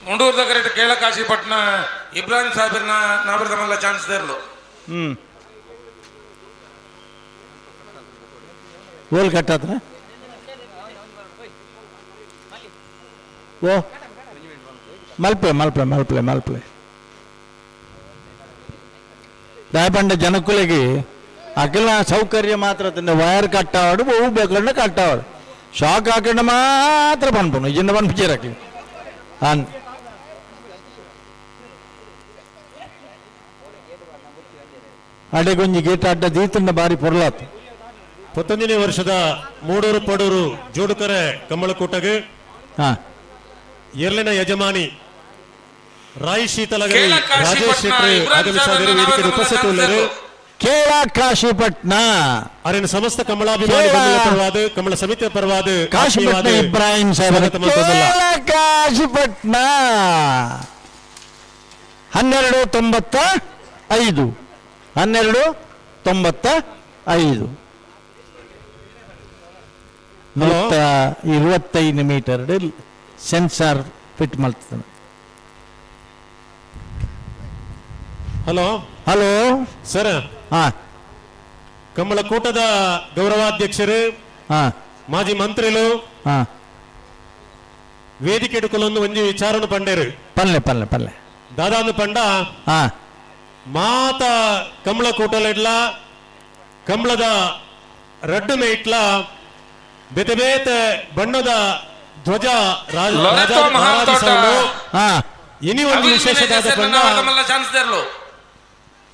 ಮುಂಡೂರ್ದ ಕರೆಕ್ಟ್ ಕೇಳಕಾಶಿಪಟ್ನ ಇಬ್ರಾಹಿಂ ಸಾಹೇಬ್ರನ್ನ ನಾವೇ ಚಾನ್ಸ್ ದೇರ್ಲು ಗೋಲ್ ಕಟ್ಟಾತ್ರ ಓ ಮಲ್ಪೆ ದಯಪಂಡ ಜನಕ್ಕುಲೆಗೆ ಅಖಿಲ ಸೌಕರ್ಯ ಮಾತ್ರ ತಂದೆ ವೈರ್ ಕಟ್ಟಾವಾಡು ಹೂ ಬೇಕಂಡ ಕಟ್ಟಾವಾಡು ಶಾಕ್ ಹಾಕೊಂಡ ಮಾತ್ರ ಪನ್ಪನು ಇಜಿಂದ ಪನ್ಪಿಚೇರಕ್ಕೆ ಅನ್ ಅಡೆಗೊಂಜಿ ಗೇಟ್ ಅಡ್ಡ ದೀತಂಡ ಬಾರಿ ಪೊರ್ಲಾತು 11ನೇ ವರ್ಷದ ಮೂಡೂರು ಪಡೂರು ಜೋಡುಕರೆ ಕಮ್ಮಳಕೂಟಗೆ ಎರ್ಲಿನ ಯಜಮಾನಿ ರಾಯ್ ಶೀತಲಗರಿ ರಾಜೇಶ್ ಶೆಟ್ಟಿ ಆಗಮಿಸಿದರೆ ವೇದಿಕೆಗೆ ಉಪಸ್ಥಿತಿ ಉಳ್ಳರು ಕೇಳ ಕಾಶಿಪಟ್ನ ಅರಿನ ಸಮಸ್ತ ಕಮಲಾಭಿಮಾನಿ ಬಂಧುಗಳ ಪರವಾದ ಕಮಲ ಸಮಿತಿಯ ಪರವಾದ Kashipatna Ibrahim Saheb Kashipatna 1295 25 meter sensor fit ಮಾಡ್ತಾನೆ. ಹಲೋ ಸರ್ ಕಮಲಕೂಟದ ಗೌರವಾಧ್ಯಕ್ಷರು ಮಾಜಿ ಮಂತ್ರಿಗಳು ವೇದಿಕೆ ಇಡುಕೊಳ್ಳೊಂದು ಒಂಜಿ ವಿಚಾರನು ಪಂಡೇರು ಪಲ್ಲೆ ದಾದಾನು ಪಂಡ ಮಾತ ಕಮಲಕೂಟಲ ಕಮಲದ ರಡ್ಡು ಮೇಟ್ಲ ಬೇತೆ ಬೇತೆ ಬಣ್ಣದ ಧ್ವಜ ಇನಿ ಒಂದು ವಿಶೇಷವಾದ ಚಾನ್ಸ್ ದೇರ್ಲು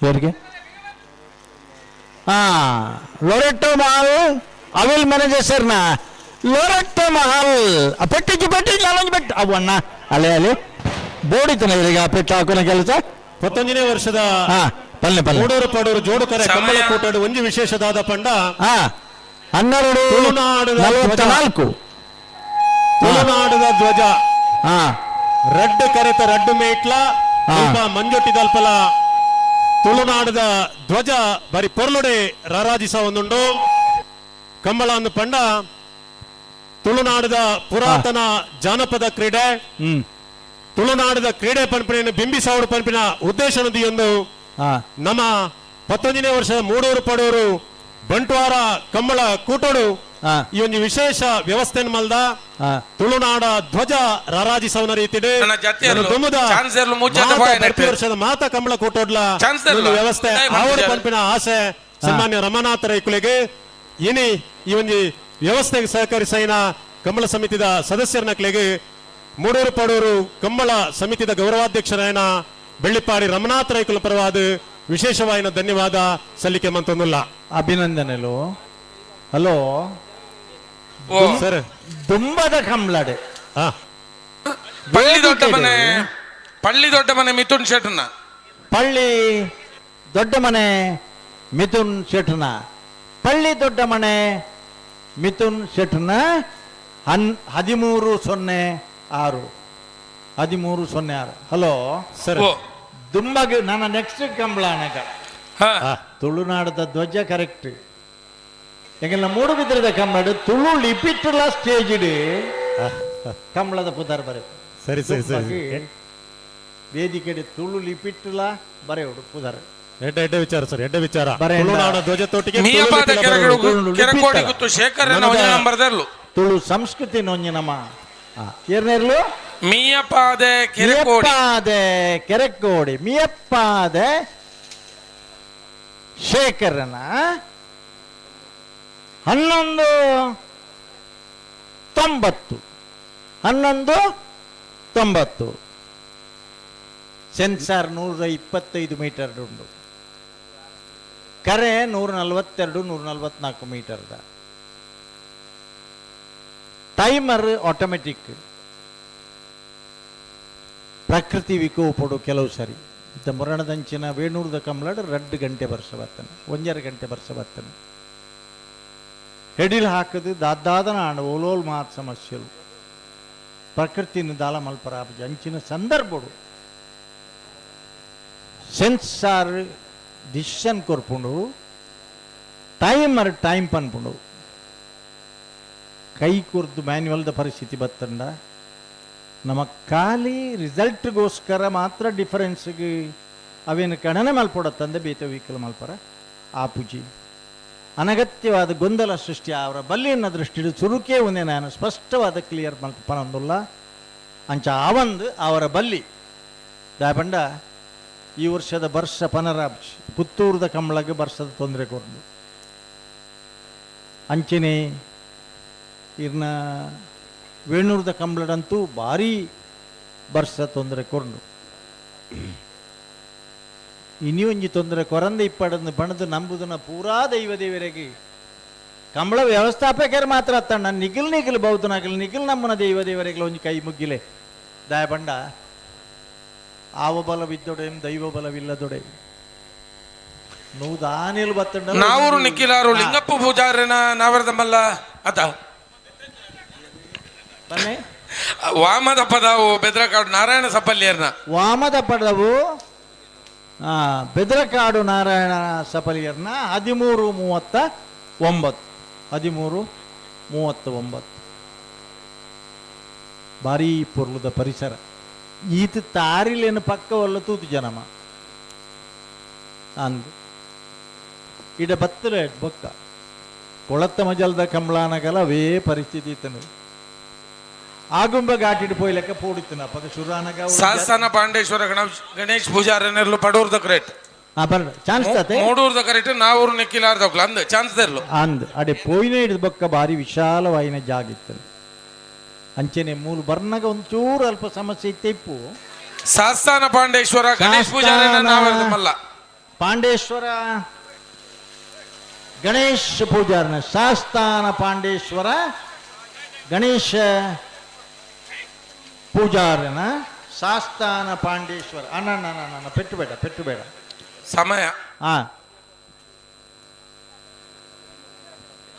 ಯಾರಿಗೆ ಲೊರೆಟ್ಟೋ ಮಹಲ್ ಅವಿಲ್ ಮ್ಯಾನೇಜರ್ ಸರ್ನ ಲೊರೆಟ್ಟೋ ಮಹಲ್ ಪೆಟ್ಟಿಗೆ ಅವು ಅಣ್ಣ ಅಲೆ ಬೋಡಿತನ ಇವರಿಗೆ ಆ ಪೆಟ್ಟು ಹಾಕೋನ ಕೆಲಸ 11ನೇ ವರ್ಷದ ಮೂಡೂರು ಪಡೂರು ಜೋಡುಕರೆ ಕಮ್ಮಳಕೂಟದ ಒಂದು ವಿಶೇಷವಾದ ಪಂಡ 1244 ತುಳುನಾಡದ ಧ್ವಜ ರಡ್ಡು ಕರೆತ ರಡ್ಡು ಮೇಟ್ಲ ಮಂಜೊಟ್ಟಿ ದಲ್ಪಲ ತುಳುನಾಡದ ಧ್ವಜ ಬರಿ ಪೊರ್ಲುಡೆ ರಾರಾಜಿಸ ಒಂದುಂಡು ಕಂಬಳ ಅಂದು ಪಂಡ ತುಳುನಾಡದ ಪುರಾತನ ಜಾನಪದ ಕ್ರೀಡೆ ತುಳುನಾಡದ ಕ್ರೀಡೆ ಪಂಪಿನ ಬಿಂಬಿಸಾವಡು ಪಂಪಿನ ಉದ್ದೇಶನದಿ ಒಂದು ನಮ್ಮ 11ನೇ ವರ್ಷದ ಮೂಡೂರು ಪಡೂರು ಬಂಟ್ವಾರ ಕಂಬಳ ಕೂಟೋಡು ಈ ಒಂದು ವಿಶೇಷ ವ್ಯವಸ್ಥೆ ಮಲ್ದ ತುಳುನಾಡ ಧ್ವಜ ರಾರಾಜಿಸವನ ರೀತಿಡೆ ಪ್ರತಿ ವರ್ಷದ ಮಾತಾ ಕಂಬಳ ಕೊಟ್ಟೋಡ್ಲ ವ್ಯವಸ್ಥೆ ಅವರ ಪಂಪಿನ ಆಸೆ ಸನ್ಮಾನ್ಯ ರಮನಾಥ ರೈಕುಲೆಗೆ ಇನಿ ಈ ಒಂದು ವ್ಯವಸ್ಥೆಗೆ ಸಹಕರಿಸೈನ ಕಂಬಳ ಸಮಿತಿದ ಸದಸ್ಯರನಕ್ಲೆಗೆ ಮೂಡೂರು ಪಡೂರು ಕಂಬಳ ಸಮಿತಿದ ಗೌರವಾಧ್ಯಕ್ಷರಾಯನ ಬೆಳ್ಳಿಪಾಡಿ ರಮನಾಥ ರೈಕುಲ ಪರವಾದ ವಿಶೇಷವಾದ ಧನ್ಯವಾದ ಸಲ್ಲಿಕೆ ಮಂತೊಂದುಲ್ಲ ಅಭಿನಂದನೆಲು. ಹಲೋ ಸರ್, ದುಂಬದ ಕಂಬಳಡೆ ಪಳ್ಳಿ ದೊಡ್ಡ ಮನೆ ಮಿಥುನ್ ಶೆಟ್ನ ಪಳ್ಳಿ ದೊಡ್ಡ ಮನೆ ಮಿಥುನ್ ಶೆಟ್ನ ಪಳ್ಳಿ ದೊಡ್ಡ ಮನೆ ಮಿಥುನ್ ಶೆಟ್ನ 1306 1306. ಹಲೋ ಸರ್, ದುಂಬಗ ನನ್ನ ನೆಕ್ಸ್ಟ್ ಕಂಬಳ ಅನಗ ತುಳುನಾಡದ ಧ್ವಜ ಕರೆಕ್ಟ್ ಎಂಗೆಲ್ಲ ಮೂಡುಬಿದ್ರದ ಕಂಬಳ ತುಳು ಲಿಪಿಟ್ಟಲ ಸ್ಟೇಜ್ ಕಂಬಳದ ಪುದರ್ ಬರೆ ಸರಿ ಸರಿ ಸರಿ ವೇದಿಕೆ ತುಳು ಲಿಪಿಟ್ಟಲ ಬರೆಯೋಡು ಪುದರ್ ಎಡ್ಡೆ ವಿಚಾರ ಸರ್, ಎಡ್ಡೆ ವಿಚಾರ ಬರೆ ತುಳುನಾಡ ಧ್ವಜ ತೋಟಿಗೆ ತುಳು ಸಂಸ್ಕೃತಿ ನೊಂಜಿ ನಮ್ಮ ಏರ್ನೇರ್ಲು ಮೀಯಪಾದೆ ಕೆರೆಕೋಡಿ ಮೀಯಪ್ಪಾದೆ ಶೇಖರನ 1190 ಸೆನ್ಸಾರ್ 125 ಮೀಟರ್ ಉಂಟು, ಕರೆ 142-144 ಮೀಟರ್, ಟೈಮರ್ ಆಟೋಮೆಟಿಕ್. ಪ್ರಕೃತಿ ವಿಕೋಪಡು ಕೆಲವು ಸರಿ ಇತ್ತ ಮುರಣದಂಚಿನ ವೇಣೂರದ ಕಂಬಳಡ್ 2 ಗಂಟೆ ವರ್ಷ ಬರ್ತಾನೆ, 1.5 ಗಂಟೆ ವರ್ಷ ಬರ್ತಾನೆ. ಹೆಡಿಲ್ ಹಾಕದು ದಾದಾದನ ಆಂಡ ಓಲೋಲ್ ಮಾತ್ ಸಮಸ್ಯೆಲು ಪ್ರಕೃತಿನ ದಾಳ ಮಲ್ಪರ ಅಂಚಿನ ಸಂದರ್ಭಡು ಸೆನ್ಸಾರ್ ಡಿಸಿಷನ್ ಕೊರ್ಪುಂಡು, ಟೈಮರ್ ಟೈಮ್ ಪನ್ಪುಂಡು, ಕೈ ಕುರ್ದು ಮ್ಯಾನ್ಯುವಲ್ದ ಪರಿಸ್ಥಿತಿ ಬತ್ತಂಡ ನಮ್ಮ ಖಾಲಿ ರಿಸಲ್ಟ್ಗೋಸ್ಕರ ಮಾತ್ರ ಡಿಫರೆನ್ಸ್ಗೆ ಅವೇನು ಗಣನೆ ಮಲ್ಪಡತ್ತಂದೆ ಬೇತ ವೀಕಲ್ ಮಲ್ಪರ ಆ ಪೂಜಿ ಅನಗತ್ಯವಾದ ಗೊಂದಲ ಸೃಷ್ಟಿ ಅವರ ಬಲ್ಲಿನ ದೃಷ್ಟಿಡು ಚುರುಕೇ ಒಂದೇ ನಾನು ಸ್ಪಷ್ಟವಾದ ಕ್ಲಿಯರ್ ಮಲ್ಪನೊಂದುಲ್ಲ ಅಂಚ ಆವಂದು ಅವರ ಬಲ್ಲಿ ದಾಯಪಂಡ ಈ ವರ್ಷದ ವರ್ಷ ಪನರಾಬ್ಜ್ ಪುತ್ತೂರದ ಕಂಬಳಗೆ ವರ್ಷದ ತೊಂದರೆ ಕೊರ್ದು ಅಂಚನೆ ಇರ್ನ ವೇಣೂರದ ಕಂಬಳದಂತೂ ಭಾರಿ ಬರ್ಸ ತೊಂದರೆ ಕೊರ್ದು ಇನಿ ಒಂಜಿ ತೊಂದರೆ ಕೊರಂದ ಇಪ್ಪಡಂದು ಬಣದು ನಂಬುದನ್ನ ಪೂರಾ ದೈವ ದೇವರಿಗೆ ಕಂಬಳ ವ್ಯವಸ್ಥಾಪಕರು ಮಾತ್ರ ಅತ್ತಣ್ಣ ನಿಗಿಲ್ ಬೌದ್ಧನಾಗಲಿ ನಿಗಿಲ್ ನಮ್ಮನ ದೈವ ದೇವರಿಗೆ ಒಂಜಿ ಕೈ ಮುಗ್ಗಿಲೆ ದಾಯ ಬಂಡ ಆವ ಬಲವಿದ್ದೊಡೆ ದೈವ ಬಲವಿಲ್ಲದೊಡೆ ನೂದಾನಿಲ್ ಬತ್ತಂಡ ನಾವೂರು ನಿಖಿಲಾರು ಲಿಂಗಪ್ಪ ಪೂಜಾರನ ನಾವರದಮಲ್ಲ ಅತ ವಾಮದ ಪದವು ಬೆದ್ರಕಾಡು ನಾರಾಯಣ ಸಪಲ್ಯರ್ನ ವಾಮದ ಪದವು ಬೆದ್ರಕಾಡು ನಾರಾಯಣ ಸಪಲಿಯರ್ನ 1339 ಭಾರಿ ಪೊರ್ಲುದ ಪರಿಸರ ಈತ ತಾರಿಲೇನು ಪಕ್ಕವಲ್ಲ ತೂತು ಜನಮ ಅಂದು ಇಡ ಬತ್ತಲೆ ಬೊಕ್ಕ ಕೊಳತ್ತ ಮಜಲ್ದ ಕಂಬಳಾನಗಲ ಅವೇ ಪರಿಸ್ಥಿತಿ ಇತ್ತನು ಆಗುಂಬ ಘಾಟಿಡ್ ಪೋಯ್ಲೆಕ್ಕ ಪೋಡಿತ್ತನ ಪದ ಶುರಾನಗ ಸಾಸ್ತಾನ ಪಾಂಡೇಶ್ವರ ಗಣೇಶ್ ಪೂಜಾರನೆರ್ಲು ಪಡೂರ್ದ ಕರೆಕ್ಟ್ ಚಾನ್ಸ್ ತತೆ ಮೂಡೂರ್ದ ಕರೆಕ್ಟ್ ನಾವೂರು ನಿಖಿಲಾರ್ದಕ್ಲ ಅಂದ್ ಚಾನ್ಸ್ ತೆರ್ಲು ಅಂದ್ ಅಡೆ ಪೋಯ್ನ ಹಿಡಿದ ಬೊಕ್ಕ ಭಾರಿ ವಿಶಾಲವಾಯಿನ ಜಾಗ ಇತ್ತು ಅಂಚೆನೆ ಮೂಲ ಬರ್ನಾಗ ಒಂಚೂರು ಅಲ್ಪ ಸಮಸ್ಯೆ ಇತ್ತಿಪ್ಪು ಸಾಸ್ತಾನ ಪಾಂಡೇಶ್ವರ ಗಣೇಶ್ ಪೂಜಾರನ ನಾವರದಮಲ್ಲ ಪಾಂಡೇಶ್ವರ ಗಣೇಶ್ ಪೂಜಾರನ ಶಾಸ್ತಾನ ಪಾಂಡೇಶ್ವರ ಗಣೇಶ ಪೂಜಾರನ ಶಾಸ್ತಾನ ಪಾಂಡೇಶ್ವರ ಅಣ್ಣ ಪೆಟ್ಟುಬೇಡ ಸಮಯ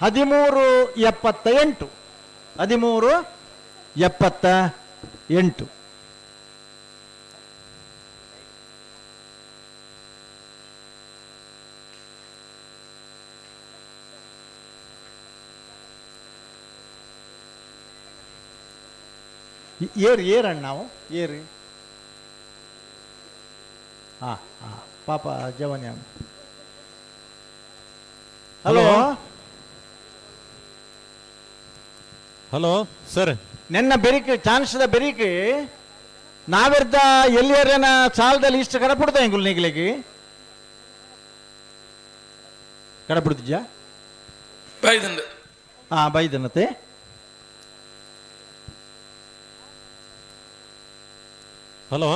1378 ಏರ್ ನಾವು ಏರು ಪಾಪ ಜವನ್ಯ ಹಲೋ ಹಲೋ ಸರ್, ನೆನ್ನ ಬೆರಿಕೆ ಚಾನ್ಸ್ದ ಬೆರಿಕೆ ನಾವಿರ್ದ ಎಲ್ಲಿಯರೇನ ಸಾಲದಲ್ಲಿ ಇಷ್ಟು ಕಡಪುಡ್ದ ಹೆಂಗುಲ್ ನೀಗ್ಲಿಕ್ಕೆ ಕಡಪುಡ್ತಿದ್ಯಾ ಬೈದಂಡು ಬೈದನತೆ ಹಲೋ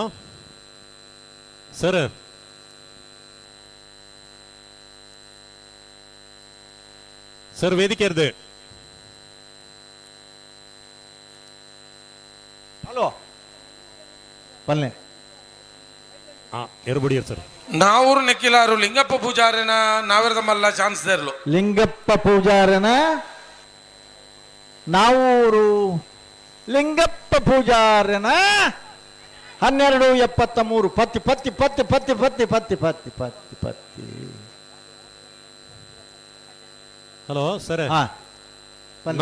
ಸರ್, ಸರ್ ವೇದಿಕೆ ಇರ್ದು ಹಲೋ ಬಲ್ಲೆ ಎರುಬಡಿಯರ್ ಸರ್. ನಾವೂರು ನೆಕ್ಕಿಲಾರು ಲಿಂಗಪ್ಪ ಪೂಜಾರಿನ ನಾವಿರದ ಮಲ್ಲ ಚಾನ್ಸ್ ದೇರ್ಲು ಲಿಂಗಪ್ಪ ಪೂಜಾರನ ನಾವೂರು ಲಿಂಗಪ್ಪ ಪೂಜಾರನ 1273 ಪತ್ತಿ ಪತ್ತಿ ಪತ್ತಿ ಪತ್ತಿ ಪತ್ತಿ ಪತ್ತಿ ಪತ್ತಿ ಪತ್ತಿ ಪತ್ತಿ. ಹಲೋ ಸರ್,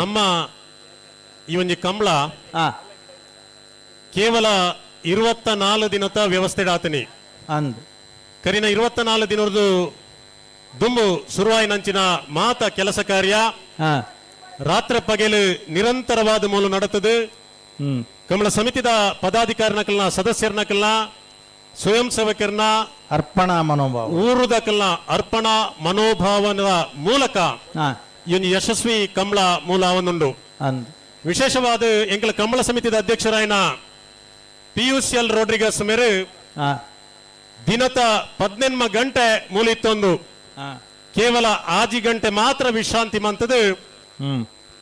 ನಮ್ಮ ಈ ಒಂದು ಕಂಬಳ ಕೇವಲ 24 ದಿನದ ವ್ಯವಸ್ಥೆ ಆತನಿ ಅಂದ್ ಕರಿನ 24 ದಿನದ್ದು ದುಂಬು ಶುರುವಾಯಿನಂಚಿನ ಮಾತ ಕೆಲಸ ಕಾರ್ಯ ರಾತ್ರಿ ಪಗಲು ನಿರಂತರವಾದ ಮೂಲ ನಡತದೆ. ಕಮಲ ಸಮಿತಿದ ಪದಾಧಿಕಾರಿನಕಲ್ನ ಸದಸ್ಯರನಕಲ್ನ ಸ್ವಯಂ ಸೇವಕರನ್ನ ಅರ್ಪಣಾ ಮನೋಭಾವ ಊರುದಕಲ್ನ ಅರ್ಪಣಾ ಮನೋಭಾವನದ ಮೂಲಕ ಇವನು ಯಶಸ್ವಿ ಕಂಬಳ ಮೂಲ ಅವನುಂಡು. ವಿಶೇಷವಾದ ಎಂಕಲ ಕಂಬಳ ಸಮಿತಿದ ಅಧ್ಯಕ್ಷರಾಯನ PUCL ರೋಡ್ರಿಗಸ್ ಮೇರೆ ದಿನದ 18 ಗಂಟೆ ಮೂಲಿತ್ತೊಂದು ಕೇವಲ 6 ಗಂಟೆ ಮಾತ್ರ ವಿಶ್ರಾಂತಿ ಮಂತದು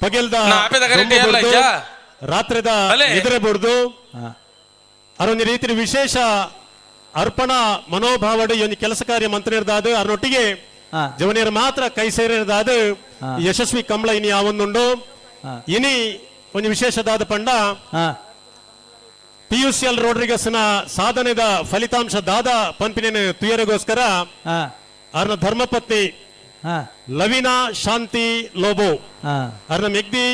ಪಗೆಲ್ದ ರಾತ್ರಿದ ಎದುರೆ ಬಿಡ್ದು ಅರೊಂದು ರೀತಿ ವಿಶೇಷ ಅರ್ಪಣಾ ಮನೋಭಾವಡು ಇವನು ಕೆಲಸ ಕಾರ್ಯ ಮಂತ್ರಿರ್ದಾದು ಅರೊಟ್ಟಿಗೆ ಜವನಿಯರು ಮಾತ್ರ ಕೈ ಸೇರಿರ್ದಾದ ಯಶಸ್ವಿ ಕಂಬಳ ಇನಿ ಯಾವೊಂದುಂಡು ಇನಿ ಒಂದು ವಿಶೇಷದಾದ ಪಂಡ PUCL ರೋಡ್ರಿಗಸ್ನ ಸಾಧನೆದ ಫಲಿತಾಂಶ ದಾದ ಪಂಪಿನ ತುಯರಿಗೋಸ್ಕರ ಅವ್ರನ್ನ ಧರ್ಮಪತ್ನಿ ಲವಿನಾ ಶಾಂತಿ ಲೋಬೋ ಅವ್ರನ್ನ ಮೆಗ್ದಿ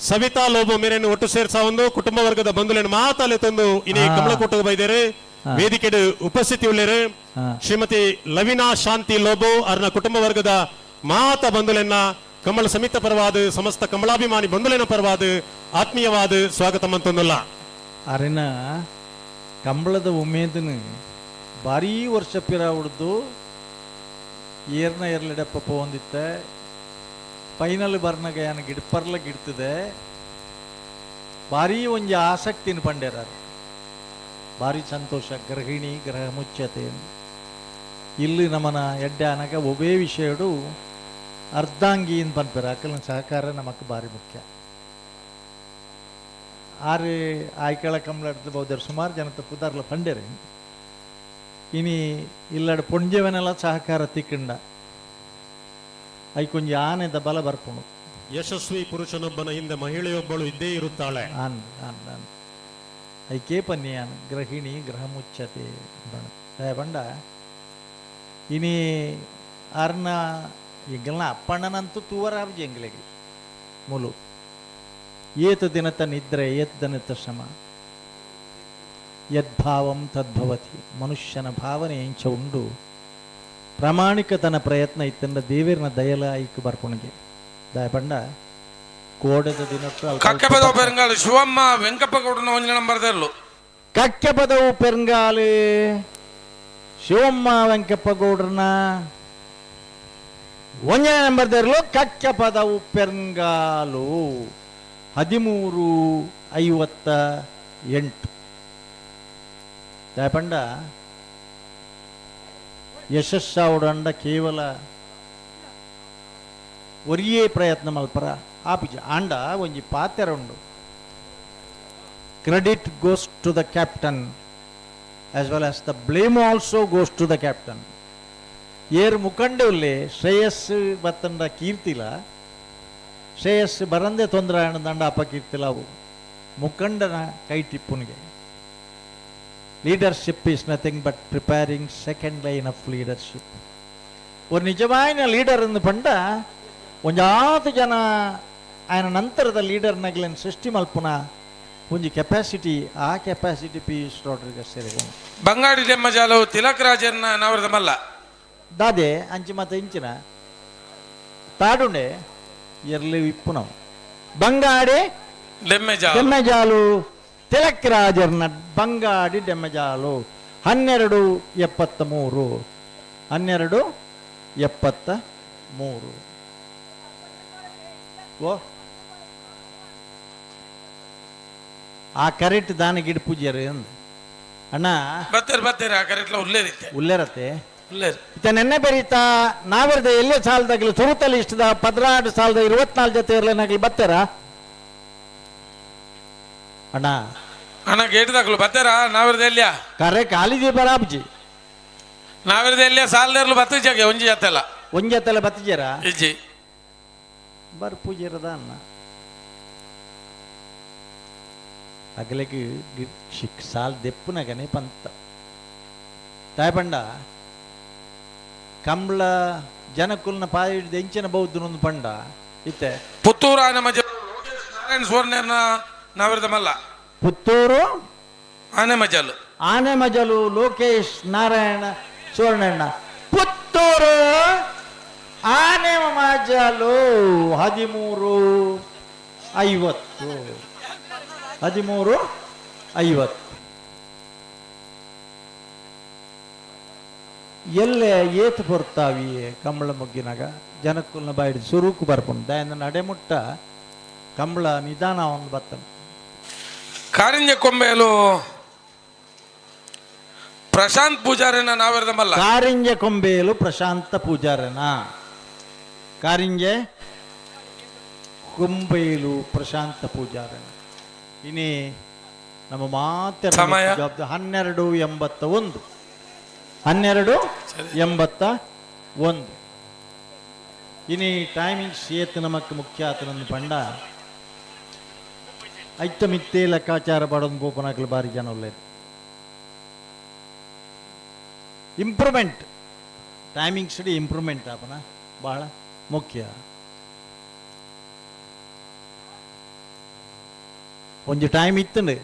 ಸವಿತಾ ಲೋಬೋ ಮೇರೇನು ಒಟ್ಟು ಸೇರ್ಸ ಒಂದು ಕುಟುಂಬ ವರ್ಗದ ಬಂಧುಗಳನ್ನು ಮಾತಾಲೆ ತಂದು ಇನಿ ಕಮಲಕೋಟದ ಬೈದೇರು ವೇದಿಕೆ ಉಪಸ್ಥಿತಿ ಉಳ್ಳೇರು ಶ್ರೀಮತಿ ಲವಿನಾ ಶಾಂತಿ ಲೋಬೋ ಅವ್ರನ್ನ ಕುಟುಂಬ ವರ್ಗದ ಮಾತ ಬಂಧುಲನ್ನ ಕಮಲ ಸಮಿತ ಪರವಾದ ಸಮಸ್ತ ಕಮಲಾಭಿಮಾನಿ ಬಂಧುಲಿನ ಪರವಾದ ಆತ್ಮೀಯವಾದ ಸ್ವಾಗತ ಮಂತೊಂದಲ್ಲ. ಅರೆನ ಕಂಬಳದ ಉಮೇದನು ಭಾರೀ ವರ್ಷ ಪಿರ ಹೊಡೆದು ಏರ್ನ ಎರಲೆಡಪ್ಪ ಹೊಂದಿತ್ತ ಫೈನಲ್ ಬರ್ನಾಗ ಏನ ಗಿಡ್ಪರ್ಲ ಗಿಡ್ತದೆ ಭಾರೀ ಒಂಜಿ ಆಸಕ್ತಿನ ಪಂಡ್ಯಾರ ಭಾರಿ ಸಂತೋಷ. ಗೃಹಿಣಿ ಗ್ರಹ ಮುಚ್ಚತೆ ಇಲ್ಲಿ ನಮ್ಮನ ಎಡ್ಡೆ ಅನಗ ಒಬ್ಬೇ ವಿಷಯಡು ಅರ್ಧಾಂಗಿಯಿಂದ ಪನ್ಪೇರ ಅಕ್ಕಲಿನ ಸಹಕಾರ ನಮಕ್ಕೆ ಭಾರಿ ಮುಖ್ಯ. ಆರು ಆಯ್ಕೆಳ ಕಂಬಳ ಬಹುದೇರು ಸುಮಾರು ಜನತ ಪುದಾರ್ಲ ಪಂಡೇರೆ ಇನಿ ಇಲ್ಲಡ ಪೊಂಜೆವನೆಲ್ಲ ಸಹಕಾರ ತಿಕ್ಕಂಡ ಐಕೊಂಜಿ ಆನೆದ ಬಲ ಬರ್ಪುಣು. ಯಶಸ್ವಿ ಪುರುಷನೊಬ್ಬನ ಹಿಂದೆ ಮಹಿಳೆಯೊಬ್ಬಳು ಇದ್ದೇ ಇರುತ್ತಾಳೆ. ಐಕೆ ಪನ್ಯಾನ್ ಗೃಹಿಣಿ ಗ್ರಹ ಮುಚ್ಚತೆ ಬಂಡ ಇನಿ ಅರ್ನ ಎಂಗಲ್ನ ಅಪ್ಪಣ್ಣನಂತೂ ತೂವರಾರ್ಜಿ ಎಂಗ್ಲೆಗೆ ಮುಲು ಏತ ದಿನತ ನಿದ್ರೆ ಏತ್ ದಿನತ ಶ್ರಮ ಯದ್ಭಾವಂ ತದ್ಭವತಿ. ಮನುಷ್ಯನ ಭಾವನೆ ಎಂಚ ಉಂಡು ಪ್ರಾಮಾಣಿಕ ತನ್ನ ಪ್ರಯತ್ನ ಇತ್ತಂಡ ದೇವೇರ್ನ ದಯಲ ಐಕ್ ಬರ್ಪುಣಿಗೆ ದಯಪಂಡ ಕೋಡದ ದಿನಟ್ಟು ಕಕ್ಕೆಪದವು ಪೆರಂಗಾಲು ಶಿವಮ್ಮ ವೆಂಕಪ್ಪ ಗೌಡನ ಒಂಜನ ನಂಬರ್ದರ್ಲು ಕಕ್ಕೆಪದವು ಪೆರಂಗಾಲು ಶಿವಮ್ಮ ವೆಂಕಪ್ಪ ಗೌಡ್ರನ ಒಂಜನ ನಂಬರ್ದರ್ಲು ಕಕ್ಕೆಪದವು ಪೆರಂಗಾಲು 1358 ದಯಪಂಡ ಯಶಸ್ಸಾವುಡಂಡ ಕೇವಲ ಒರಿಯೇ ಪ್ರಯತ್ನ ಮಲ್ಪರ ಆಪಿಜ ಆಂಡ ಒಂಜಿ ಪಾತ್ಯರ ಉಂಡು. Credit goes to the captain as well as the blame also goes to the captain. ಏರ್ ಮುಖಂಡೆ ಉಲ್ಲೆ ಶ್ರೇಯಸ್ಸು ಬತ್ತಂಡ ಕೀರ್ತಿಲ ಶ್ರೇಯಸ್ಸು ಬರಂದೆ ತೊಂದರೆ ದಂಡ ಅಪಕೀರ್ತಿಲ ಅವು ಮುಖಂಡನ ಕೈ ಟಿಪ್ಪುನಿಗೆ. Leadership is nothing but preparing second line of leadership. ಒಂದು ನಿಜವಾಯಿನ ಲೀಡರ್ ಅಂದು ಪಂಡ ಒಂಜಾತು ಜನ ఆయన ನಂತರದ ಲೀಡರ್ನಾಗ್ಲೇನು ಸೃಷ್ಟಿ ಮಲ್ಪುನ ಒಂಜಿ ಕೆಪಾಸಿಟಿ ಆ ಕೆಪಾಸಿಟಿ PUC ರೋಡ್ರಿಗಸ್ ಸೇರಿದೆ. ಬಂಗಾಡಿ ಲೆಮ್ಮಜಾಲು ತಿಲಕ್ ರಾಜನ್ನ ನಾವರದ ಮಲ್ಲ ದಾದೆ ಅಂಚಿ ಮತ್ತೆ ಇಂಚಿನ ತಾಡುಂಡೆ ಎರ್ಲಿ ಇಪ್ಪು ನಾವು ಬಂಗಾಡಿ ಡೆಮ್ಮೆಜಾಲ್ ಡೆಮ್ಮೆಜಾಲು ತಿಲಕ್ ರಾಜರ್ನ ಬಂಗಾಡಿ ಡೆಮ್ಮೆಜಾಲು 1273 1273 ಓ ಆ ಕರೆಕ್ಟ್ ದಾನ ಗಿಡ ಪೂಜ್ಯರು ಅಂದ ಅಣ್ಣ ಬತ್ತೇರ ಆ ಕರೆಕ್ಟ್ಲ ಉಲ್ಲೇರತ್ತೆ ಇತ್ತ ನೆನ್ನೆ ಬೆರೀತಾ ನಾವಿರ್ದ ಎಲ್ಲೇ ಸಾಲದಾಗಲಿ ಸುರುತಲ್ಲಿ ಇಷ್ಟದ 16 ಸಾಲದ 24 ಜೊತೆ ಇರ್ಲೇನಾಗ್ಲಿ ಬತ್ತಾರ ಅಣ್ಣ ಅಣ್ಣ ಗೇಟ್ದಾಗ್ಲು ಬತ್ತೇರ ನಾವಿರ್ದ ಎಲ್ಲಿಯ ಕರೆ ಕಾಲಿದಿ ಬರಾಬ್ಜಿ ನಾವಿರ್ದ ಎಲ್ಲಿಯ ಸಾಲದರ್ಲು ಬತ್ತಿಜಾಗೆ ಒಂಜಿ ಜೊತೆಲ್ಲ ಬತ್ತಿಜಾರ ಇಜ್ಜಿ ಬರ್ ಪೂಜೆರದ ಅಣ್ಣ ಅಗಲಿಗೆ ಸಾಲ್ ದೆಪ್ಪುನಗನೆ ಪಂತ ತಾಯ್ಪಂಡ ಕಂಬಳ ಜನಕುಲ್ನ ಪಾಯಿಡ್ದು ಎಂಚಿನ ಬೌದ್ಧನೊಂದು ಪಂಡ ಇತ್ತೆ ಪುತ್ತೂರು ನಾರಾಯಣ ಸುವರ್ಣ ನಾವಿರ್ದ ಮಲ್ಲ ಪುತ್ತೂರು ಆನೆ ಮಜಲು ಲೋಕೇಶ್ ನಾರಾಯಣ ಸುವರ್ಣಣ್ಣ ಪುತ್ತೂರು ಆನೆ ಮಜಲು 1350 ಎಲ್ಲೇ ಏತು ಬರ್ತಾವಿ ಕಂಬಳ ಮುಗ್ಗಿನಾಗ ಜನಕ್ಕುಲ್ನ ಬಾಯಿಡಿದು ಸುರುಕು ಬರ್ಕೊಂಡು ದಯನ ನಡೆಮುಟ್ಟ ಕಂಬಳ ನಿಧಾನ ಒಂದು ಬತ್ತನ ಕಾರಿಂಜ ಕೊಂಬೆಲು ಪ್ರಶಾಂತ್ ಪೂಜಾರಿನ ನಾವಿರ್ದ ಮಲ್ಲ ಕಾರಿಂಜ ಕೊಂಬೆಯಲು ಪ್ರಶಾಂತ ಪೂಜಾರನ ಕಾರಿಂಜೆ ಕೊಂಬೆಯಲು ಪ್ರಶಾಂತ ಪೂಜಾರನ ಇನ್ನೇ ನಮ್ಮ ಮಾತೆ ಸಮಯ 12:81 ಇನಿ ಟೈಮಿಂಗ್ಸ್ ಏತ್ ನಮಕ್ ಮುಖ್ಯ ಆತನನ್ನು ಪಂಡ ಐತ ಮಿತ್ತೇ ಲೆಕ್ಕಾಚಾರ ಪಡೋದು ಬೋಪನಾಗ್ಲು ಬಾರಿ ಜನ ಒಳ್ಳೆಯದು ಇಂಪ್ರೂವ್ಮೆಂಟ್ ಟೈಮಿಂಗ್ಸ್ ಇಂಪ್ರೂವ್ಮೆಂಟ್ ಆಪನ ಬಹಳ ಮುಖ್ಯ ಒಂದು ಟೈಮ್ ಇತ್ತಂಡು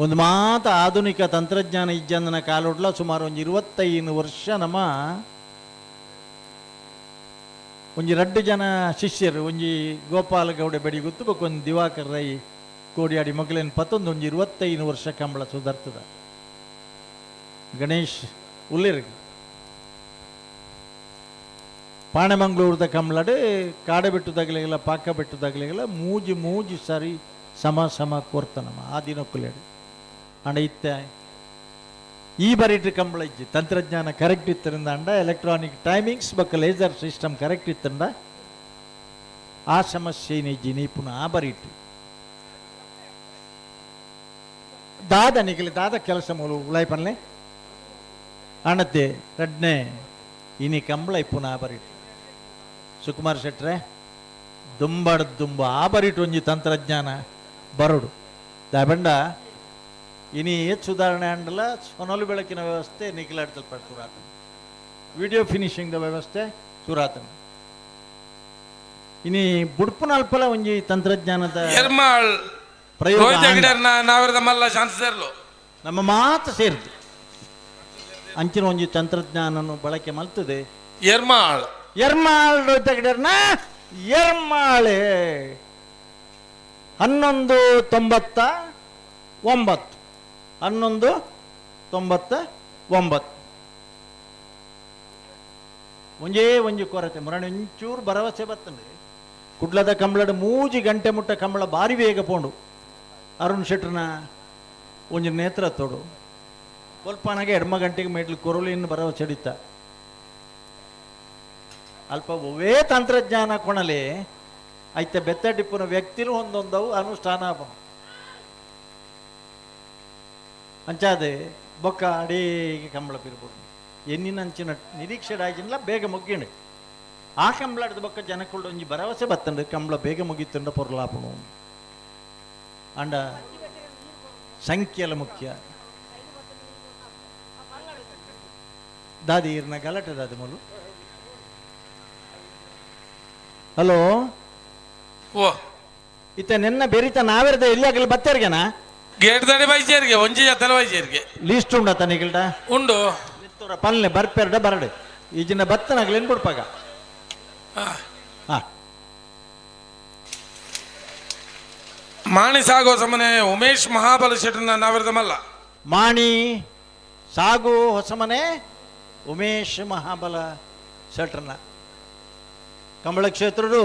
ಒಂದು ಮಾತ ಆಧುನಿಕ ತಂತ್ರಜ್ಞಾನ ಇಜ್ಜಂದನ ಕಾಲೊಡ್ಲ ಸುಮಾರು ಒಂದು 25 ವರ್ಷ ನಮ್ಮ ಒಂದು 2 ಜನ ಶಿಷ್ಯರು ಒಂಜಿ ಗೋಪಾಲ ಗೌಡ ಬೆಡಿ ಗೊತ್ತು ಒಂದು ದಿವಾಕರ್ ರೈ ಕೋಡಿಯಾಡಿ ಮಗಳೇನು ಪತ್ತೊಂದು 25 ವರ್ಷ ಕಂಬಳ ಸುಧಾರ್ತದ ಗಣೇಶ್ ಉಲ್ಲಿರ್ಗೆ ಪಾಣೆಮಂಗ್ಳೂರ್ದ ಕಂಬಳಡು ಕಾಡೆಬೆಟ್ಟದಾಗಲಿಗೆಲ್ಲ ಪಾಕ ಬೆಟ್ಟದಾಗಲಿಗೆಲ್ಲ ಮೂಜಿ ಸರಿ ಸಮ ಕೊರ್ತನಮ್ಮ ಆ ದಿನಕ್ಕುಲೇಡು ಅಂಡ ಇತ್ತ ಈ ಬರೀಟ್ ಕಂಬಳ ಇಜ್ಜಿ ತಂತ್ರಜ್ಞಾನ ಕರೆಕ್ಟ್ ಇತ್ತರಿಂದ ಅಂಡ ಎಲೆಕ್ಟ್ರಾನಿಕ್ ಟೈಮಿಂಗ್ಸ್ ಬಕ್ಕ ಲೇಸರ್ ಸಿಸ್ಟಮ್ ಕರೆಕ್ಟ್ ಇತ್ತಂಡ ಆ ಸಮಸ್ಯೆ ಇಜ್ಜಿ ನೀ ಪುನಃ ಆ ಬರೀಟ್ ದಾದ ಕೆಲಸ ಮೂಲ ಉಳಾಯ್ ಪನ್ಲೆ ಅಣತೆ ರಡ್ನೆ ಇನಿ ಕಂಬಳ ಪುನಃ ಆ ಬರೀಟ್ ಸುಕುಮಾರ್ ಶೆಟ್ರೆ ದುಂಬ ಆ ಬರೀಟ್ ಒಂಜಿ ತಂತ್ರಜ್ಞಾನ ಬರೋಡು ದಾಬಂಡ ಇನಿ ಏತ್ ಸುಧಾರಣೆ ಅಂಡಲ ಸೊನಲು ಬೆಳಕಿನ ವ್ಯವಸ್ಥೆ ನಿಖಿಲಾಡ್ತಲ್ಪಡ ಸುರಾತನ ವಿಡಿಯೋ ಫಿನಿಶಿಂಗ್ ವ್ಯವಸ್ಥೆ ಸುರಾತನ ಇನಿ ಬುಡ್ಪುನಲ್ಪಲ ಒಂಜಿ ತಂತ್ರಜ್ಞಾನದ ಪ್ರಯೋಗ ನಮ್ಮ ಮಾತು ಸೇರ್ದು ಅಂಚಿನ ಒಂಜಿ ತಂತ್ರಜ್ಞಾನ ಬಳಕೆ ಮಲ್ತದೆ ಎರ್ಮಾಳ್ ತೆಗಡರ್ನ ಎರ್ಮಾಳೆ 1199 ಒಂಜಿ ಕೊರತೆ ಮುರಣಿ ಒಂಚೂರು ಭರವಸೆ ಬರ್ತಂಡೆ ಕುಡ್ಲದ ಕಂಬಳದ 3 ಗಂಟೆ ಮುಟ್ಟ ಕಂಬಳ ಬಾರಿ ಬೇಗ ಪೋಂಡು ಅರುಣ್ ಶೆಟ್ರನ ಒಂಜಿ ನೇತ್ರ ತೋಡು ಸ್ವಲ್ಪನಾಗೆ 2 ಗಂಟೆಗೆ ಮೇಡ್ಲು ಕೊರಲಿನ ಭರವಸೆ ಹಿಡಿತ ಅಲ್ಪ ಒವೇ ತಂತ್ರಜ್ಞಾನ ಕೊಣಲೆ ಐತೆ ಬೆತ್ತ ಡಿಪ್ಪುನ ವ್ಯಕ್ತಿನೂ ಒಂದೊಂದವು ಅನುಷ್ಠಾನ ಅಂಚಾದೆ ಬೊಕ್ಕ ಅಡೇಗೆ ಕಂಬಳ ಪಿರ್ಬೋದು ಎನ್ನಿನಂಚಿನ ನಿರೀಕ್ಷೆ ಆಯ್ಜಿಲ್ಲ ಬೇಗ ಮುಗ್ಗಿಂಡು ಆ ಕಂಬಳದ ಬೊಕ್ಕ ಜನಕ್ಕಳು ಒಂಜಿ ಭರವಸೆ ಬತ್ತಂಡು ಕಂಬಳ ಬೇಗ ಮುಗಿತಂಡ ಪೊರ್ಲಾಪನು ಅಂಡ ಸಂಖ್ಯೆಲ ಮುಖ್ಯ ದಾದಿ ಇರ್ನ ಗಲಾಟೆ ದಾದಿ ಮೊಲು ಹಲೋ ಓ ಇತ್ತ ನೆನ್ನ ಬೆರಿತ ನಾವಿರ್ದ ಎಲ್ಲಿಯಾಗಲಿ ಬತ್ತೇರ್ಗೆನಾ ಗೇಟ್ ದಾಡಿ ಬೈಜೇರಿಗೆ ಒಂಜಿ ಜತರ ಬೈಜೇರಿಗೆ ಲೀಸ್ಟ್ ಉಂಡ ತನಿಗಿಲ್ಡ ಉಂಡು ಪಲ್ಲೆ ಬರ್ಪೆರ್ಡ ಬರಡು ಈಜಿನ ಬತ್ತನಾಗ್ಲಿ ಏನ್ ಬಿಡ್ಪಾಗ ಹಾ ಮಾಣಿ ಸಾಗೋ ಸಮನೆ ಉಮೇಶ್ ಮಹಾಬಲ ಶೆಟ್ರನ ನಾವಿರದಮಲ್ಲ. ಮಾಣಿ ಸಾಗು ಹೊಸಮನೆ ಉಮೇಶ್ ಮಹಾಬಲ ಶೆಟ್ರನ ಕಂಬಳ ಕ್ಷೇತ್ರಡು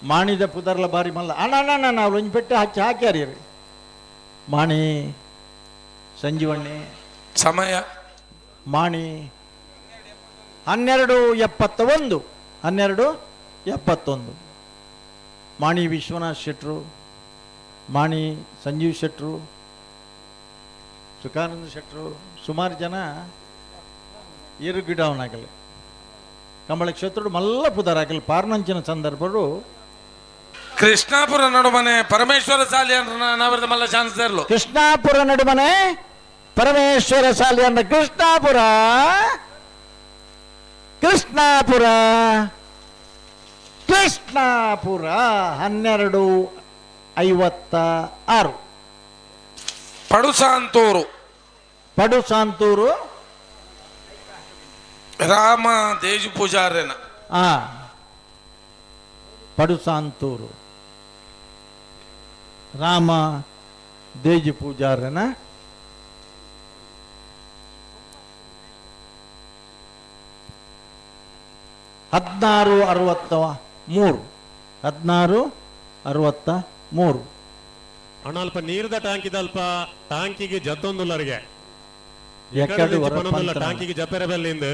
ಮಾಣಿದ ಪುದರ್ಲ ಬಾರಿ ಮಲ್ಲ ಅಣ್ಣ ನಾವು ಒಂಜಿ ಪೆಟ್ಟು ಹಾಕ್ಯಾರಿ ಮಾಣಿ ಸಂಜೀವಣ್ಣೆ ಸಮಯ ಮಾಣಿ 12:71 ಮಾಣಿ ವಿಶ್ವನಾಥ್ ಶೆಟ್ರು, ಮಾಣಿ ಸಂಜೀವ್ ಶೆಟ್ರು, ಸುಖಾನಂದ ಶೆಟ್ರು, ಸುಮಾರು ಜನ ಗಿಡವನಾಗಲಿ ಕಂಬಳ ಕ್ಷೇತ್ರ ಮಲ್ಲ ಪುದರಾಗಲಿ ಪಾರ್ನಂಚಿನ ಸಂದರ್ಭರು ಕೃಷ್ಣಾಪುರ ನಡುಮನೆ ಪರಮೇಶ್ವರ ಸಾಲಿ ನಾವಿರದ ಮಲ್ಲ ಚಾನ್ಸ್ ಇರಲು. ಕೃಷ್ಣಾಪುರ ನಡುಮನೆ ಪರಮೇಶ್ವರ ಸಾಲಿ ಅಂದ ಕೃಷ್ಣಾಪುರ 12:56. ಪಡುಸಾಂತೂರು ರಾಮ ದೇಜು ಪೂಜಾರೇನ ಪಡುಸಾಂತೂರು ರಾಮ ದೇಜಿ ಪೂಜಾರನ 1663 ಅಣ್ಣ ಅಲ್ಪ ನೀರ್ದ ಟ್ಯಾಂಕ್ ಇದಲ್ಪ ಟ್ಯಾಂಕಿಗೆ ಜತ್ತೊಂದುಲ್ಲರಿಗೆ ಟ್ಯಾಂಕಿಗೆ ಜಪ್ಪೆರಬಲ್ಲಿಂದ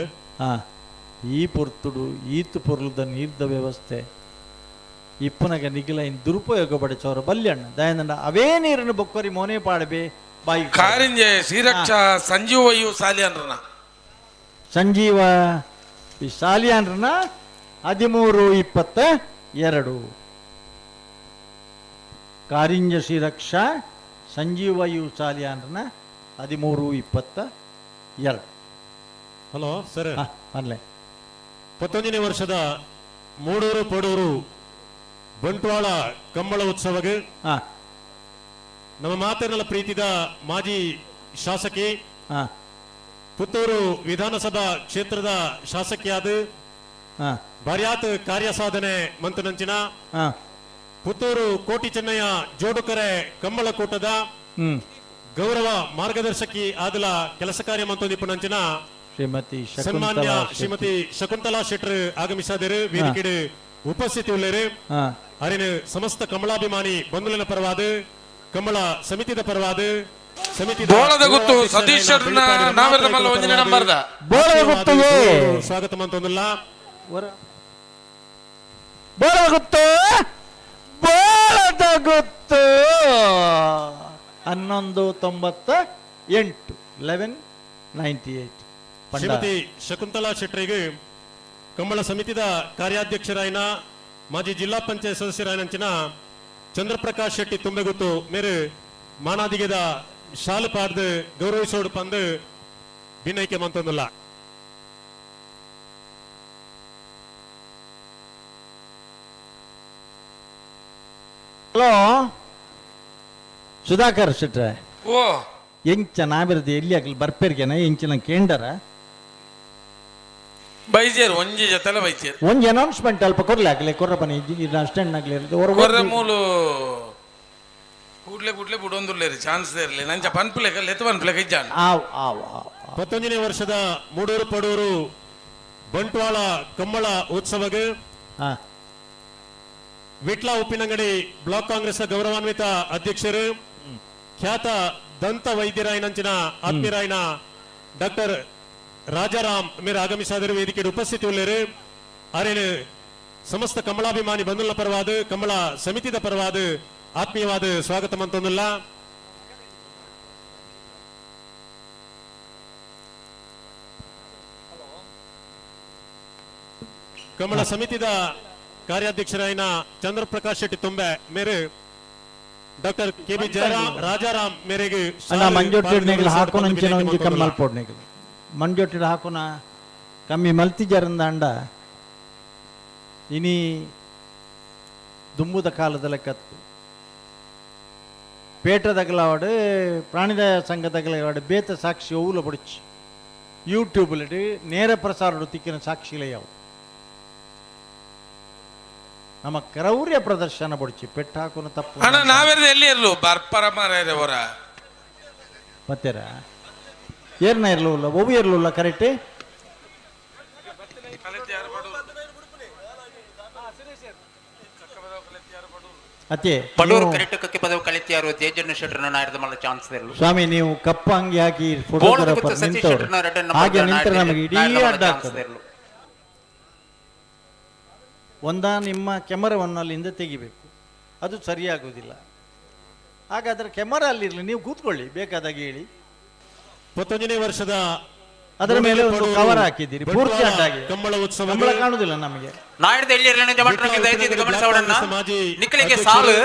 ಈ ಪೊರ್ತುಡು ಈತು ಪೊರ್ಲದ ನೀರ್ದ ವ್ಯವಸ್ಥೆ ಇಪ್ಪನಗ ನಿಗಿಲ ಇನ್ ದುರುಪಯೋಗ ಪಡಿಸೋರ ಬಲ್ಯಣ್ಣ ದಯಾನಂದ ಅವೇ ನೀರನ್ನು ಬೊಕ್ಕರಿ ಮೋನೆ ಪಾಡಬೆ ಬಾಯಿ ಕಾರಿಂಜೆ ಶ್ರೀರಕ್ಷಾ ಸಂಜೀವಯ್ಯು ಸಾಲಿಯನ್ರನ ಸಂಜೀವ ಸಾಲಿಯನ್ರನ 13:22 ಕಾರಿಂಜ ಶ್ರೀರಕ್ಷಾ ಸಂಜೀವಯ್ಯು ಸಾಲಿಯನ್ರನ 13:22. ಹಲೋ ಸರ್ ಅಲ್ಲೇ 11ನೇ ವರ್ಷದ ಮೂಡೂರು ಪಡೂರು ಬಂಟ್ವಾಳ ಕಂಬಳ ಉತ್ಸವಗೆ ನಮ್ಮ ಮಾತೇನಲ್ಲ ಪ್ರೀತಿದ ಮಾಜಿ ಶಾಸಕಿ ಪುತ್ತೂರು ವಿಧಾನಸಭಾ ಕ್ಷೇತ್ರದ ಶಾಸಕಿಯಾದ ಬರ್ಯಾತ್ ಕಾರ್ಯ ಸಾಧನೆ ಮಂತನಂಚಿನ ಪುತ್ತೂರು ಕೋಟಿ ಚೆನ್ನಯ್ಯ ಜೋಡುಕರೆ ಕಂಬಳ ಕೂಟದ ಗೌರವ ಮಾರ್ಗದರ್ಶಕಿ ಆದಲ ಕೆಲಸ ಕಾರ್ಯ ಮಂತೊಂದಿಪ್ಪನಂಚಿನ ಸನ್ಮಾನ್ಯ ಶ್ರೀಮತಿ ಶಕುಂತಲಾ ಶೆಟ್ರ್ ಆಗಮಿಸಿದರು. ವೇದಿಕೆ ಉಪಸ್ಥಿತಿ ಉಳ್ಳೇರು ಅರಿನ ಸಮಸ್ತ ಕಮಲಾಭಿಮಾನಿ ಬಂಧುಲಿನ ಪರವಾದ ಕಂಬಳ ಸಮಿತಿದ ಪರವಾದ ಸಮಿತಿ ಸತೀಶ್ ಸ್ವಾಗತ ಮಂತೊಂದಿಲ್ಲ. 1198 ಶ್ರೀಮತಿ ಶಕುಂತಲಾ ಶೆಟ್ರಿಗೆ ಕಂಬಳ ಸಮಿತಿದ ಕಾರ್ಯಾಧ್ಯಕ್ಷರಾಯಿನ ಮಾಜಿ ಜಿಲ್ಲಾ ಪಂಚಾಯತ್ ಸದಸ್ಯರಾಯನಂಚಿನ ಚಂದ್ರಪ್ರಕಾಶ್ ಶೆಟ್ಟಿ ತುಂಬೆಗುತ್ತು ಮೇರೆ ಮಾನಾದಿಗೆದ ಶಾಲು ಪಾಡ್ದು ಗೌರವಿಸೋಡು ಪಂದು ಭಿನ್ನೈಕೆ ಮಂತೊಂದಿಲ್ಲ. ಹಲೋ ಸುಧಾಕರ್ ಶೆಟ್ರೆ ಓ ಎಂಚ ನಾವಿರದು ಎಲ್ಲಿ ಆಗಲಿ ಬರ್ಪೇರ್ಗೆನ ಎಂಚಿನ ಕೇಂಡರ ಬೈಜೇರು ಒಂಜಿ ಜೊತೆಲ ಬೈಜೇರು ಒಂಜಿ ಅನೌನ್ಸ್ಮೆಂಟ್ ಅಲ್ಪ ಕೊರ್ಲೆ ಆಗ್ಲಿ ಕೊರ್ರಪನಿ ಅಷ್ಟೆಂಡ್ ಆಗ್ಲಿ ಕೊರ್ರೆ ಮೂಲು ಕೂಡ್ಲೆ ಕೂಡ್ಲೆ ಬಿಡೊಂದುಲ್ಲೇರಿ ಚಾನ್ಸ್ ಇರಲಿ ನಂಚ ಪನ್ಪುಲೆ ಲೆತ್ತ ಪನ್ಪುಲೆ ಕೈಜಾನ್ 11ನೇ ವರ್ಷದ ಮೂಡೂರು ಪಡೂರು ಬಂಟ್ವಾಳ ಕಂಬಳ ಉತ್ಸವಗೆ ವಿಟ್ಲ ಉಪ್ಪಿನಂಗಡಿ ಬ್ಲಾಕ್ ಕಾಂಗ್ರೆಸ್ ಗೌರವಾನ್ವಿತ ಅಧ್ಯಕ್ಷರು ಖ್ಯಾತ ದಂತ ವೈದ್ಯರಾಯನಂಚಿನ ಆತ್ಮೀಯರಾಯನ ಡಾಕ್ಟರ್ ರಾಜಾರಾಮ್ ಮೇರೆ ಆಗಮಿಸಿದರು. ವೇದಿಕೆ ಉಪಸ್ಥಿತಿ ಉಳ್ಳೇರು ಅರೇನು ಸಮಸ್ತ ಕಮಲಾಭಿಮಾನಿ ಬಂಧುಗಳ ಪರವಾದ ಕಂಬಳ ಸಮಿತಿದ ಪರವಾದ ಆತ್ಮೀಯವಾದ ಸ್ವಾಗತ ಮಂತೊಂದಿಲ್ಲ. ಕಂಬಳ ಸಮಿತಿದ ಕಾರ್ಯಾಧ್ಯಕ್ಷರಾಯಿನ ಚಂದ್ರಪ್ರಕಾಶ್ ಶೆಟ್ಟಿ ತುಂಬೆ ಮೇರೆ ಡಾಕ್ಟರ್ ಕೆ.ಬಿ. ಜಯರಾಮ್ ರಾಜಾರಾಮ್ ಮೇರೆಗೆ ಮಂಜೊಟ್ಟಿನ ಹಾಕೋನಂಚಿನ ಒಂಜಿ ಕಮ್ಮಲ್ ಪೋಡ್ನೆಗೆ ಮಂಜೊಟ್ಟಿನ ಹಾಕೋನ ಕಮ್ಮಿ ಮಲ್ತಿಜರಂದ ಅಂಡ ಇನಿ ದುಂಬುದ ಕಾಲದ ಲೆಕ್ಕತ್ತು ಪೇಟದಗಲವಾಡು ಪ್ರಾಣಿದಯ ಸಂಘದಗಲವಾಡು ಬೇತ ಸಾಕ್ಷಿ ಓವುಲ ಪಡಿಚಿ ಯೂಟ್ಯೂಬ್ಲಿಟ್ಟು ನೇರ ಪ್ರಸಾರ ತಿಕ್ಕಿನ ಸಾಕ್ಷಿಲೆ ಯಾವು ನಮ್ಮ ಕ್ರೌರ್ಯ ಪ್ರದರ್ಶನ ಬುಡ್ಚಿ ಪೆಟ್ಟು ಹಾಕೋನು ತಪ್ಪು ಅಣ್ಣ ನಾವೆಲ್ಲ ಎಲ್ಲಿ ಇರ್ಲು ಬರ್ಪರ ಮಾರೇವರ ಮತ್ತೇರ ಏರ್ನ ಇರ್ಲಿಲ್ಲ ಒಬ್ಬ ಇರ್ಲಿಲ್ಲ ಕರೆಕ್ಟ್ ಅತ್ತೆ ಪಡೂರು ಕರೆಕ್ಟ್ ಕಕ್ಕೆ ಪದವು ಕಲಿತಿಯಾರು ತೇಜನ್ನು ಶೆಟ್ರನ ನಾಯರದ ಮಲ್ಲ ಚಾನ್ಸ್ ಇರಲು ಸ್ವಾಮಿ ನೀವು ಕಪ್ಪ ಅಂಗಿ ಹಾಕಿ ಫೋಟೋಗ್ರಾಫರ್ ನಿಂತವ್ರು ಹಾಗೆ ನಿಂತರೆ ನಮಗೆ ಇಡೀ ಅಡ್ಡ ಆಗ್ತದೆ ನಿಮ್ಮ ಕ್ಯಾಮರಾವನ್ನು ಅಲ್ಲಿಂದ ತೆಗಿಬೇಕು, ಅದು ಸರಿಯಾಗುವುದಿಲ್ಲ. ಹಾಗಾದ್ರೆ ಕ್ಯಾಮರಾ ಅಲ್ಲಿರಲಿ, ನೀವು ಕೂತ್ಕೊಳ್ಳಿ, ಬೇಕಾದಾಗ ಹೇಳಿ. 21ನೇ ವರ್ಷದ ಅದರ ಮೇಲೆ ಒಂದು ಕವರ್ ಹಾಕಿದ್ದೀರಿ ಪೂರ್ತಿ ಅಡ್ಡಾಗಿ, ಕಂಬಳ ಉತ್ಸವ ಕಂಬಳ ಕಾಣುವುದಿಲ್ಲ ನಮಗೆ. ನಾಡಿದ ಎಳ್ಳಿರಲಿನ ಜಮಟ್ರಂಗೆ ದಯచేసి ಗಮನಿಸೋಣ. ನಿಕ್ಕಲಿಗೆ ಸಾಲು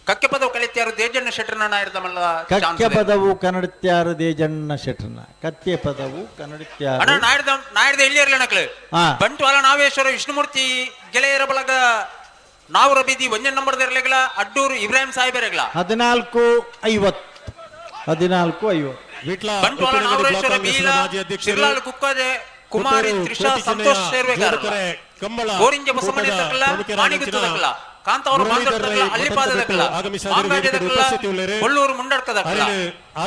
ಕಕ್ಕೆ ಪದವು ಕಲಿತ್ಯಾರು ದೇಜಣ್ಣ ಶೆಟ್ರನ ನಾಯರದ ಮಲ್ಲ ಕಕ್ಕೆ ಪದವು ಕನ್ನಡತ್ಯಾರು ದೇಜಣ್ಣ ಶೆಟ್ರನ ಕತ್ತೆ ಪದವು ಕನ್ನಡತ್ಯಾರು ಅಣ್ಣ ನಾಡಿದ ಎಳ್ಳಿರಲಿನಕ್ಲೆ ಬಂಟ್ವಾಳ ನಾವೇಶ್ವರ ವಿಷ್ಣುಮೂರ್ತಿ ಗೆಳೆಯರ ಬಳಗ ನಾವೂರ ಬೀದಿ ಒಂಜನ್ ನಂಬರ್ ದೆರ್ಲೆಗಳ ಅಡ್ಡೂರು ಇಬ್ರಾಹಿಂ ಸಾಹೇಬರೆಗಳ 14:50 ಬಂಟ್ವಾಳ ನಾವರೇಶ್ವರ ಬೀಲ ಶಿರ್ಲಾಲ್ ಕುಕ್ಕದೆ ಕುಮಾರಿ ತ್ರಿಷಾ ಸಂತೋಷ್ ಸೇರ್ವೇಗಾರ ಗೋರಿಂಜ ಬಸಮಣಿ ತಕ್ಕಲ ಮಾಣಿಗುತ್ತು ತಕ್ಕಲ ಕಾಂತವರ ಮಾತಾಡ್ತಕ್ಕಲ ಅಲ್ಲಿಪಾದದಕ್ಕಲ ಮಾಂಗಾಜದಕ್ಕಲ ಕೊಲ್ಲೂರು ಮುಂಡಡ್ಕದಕ್ಕಲ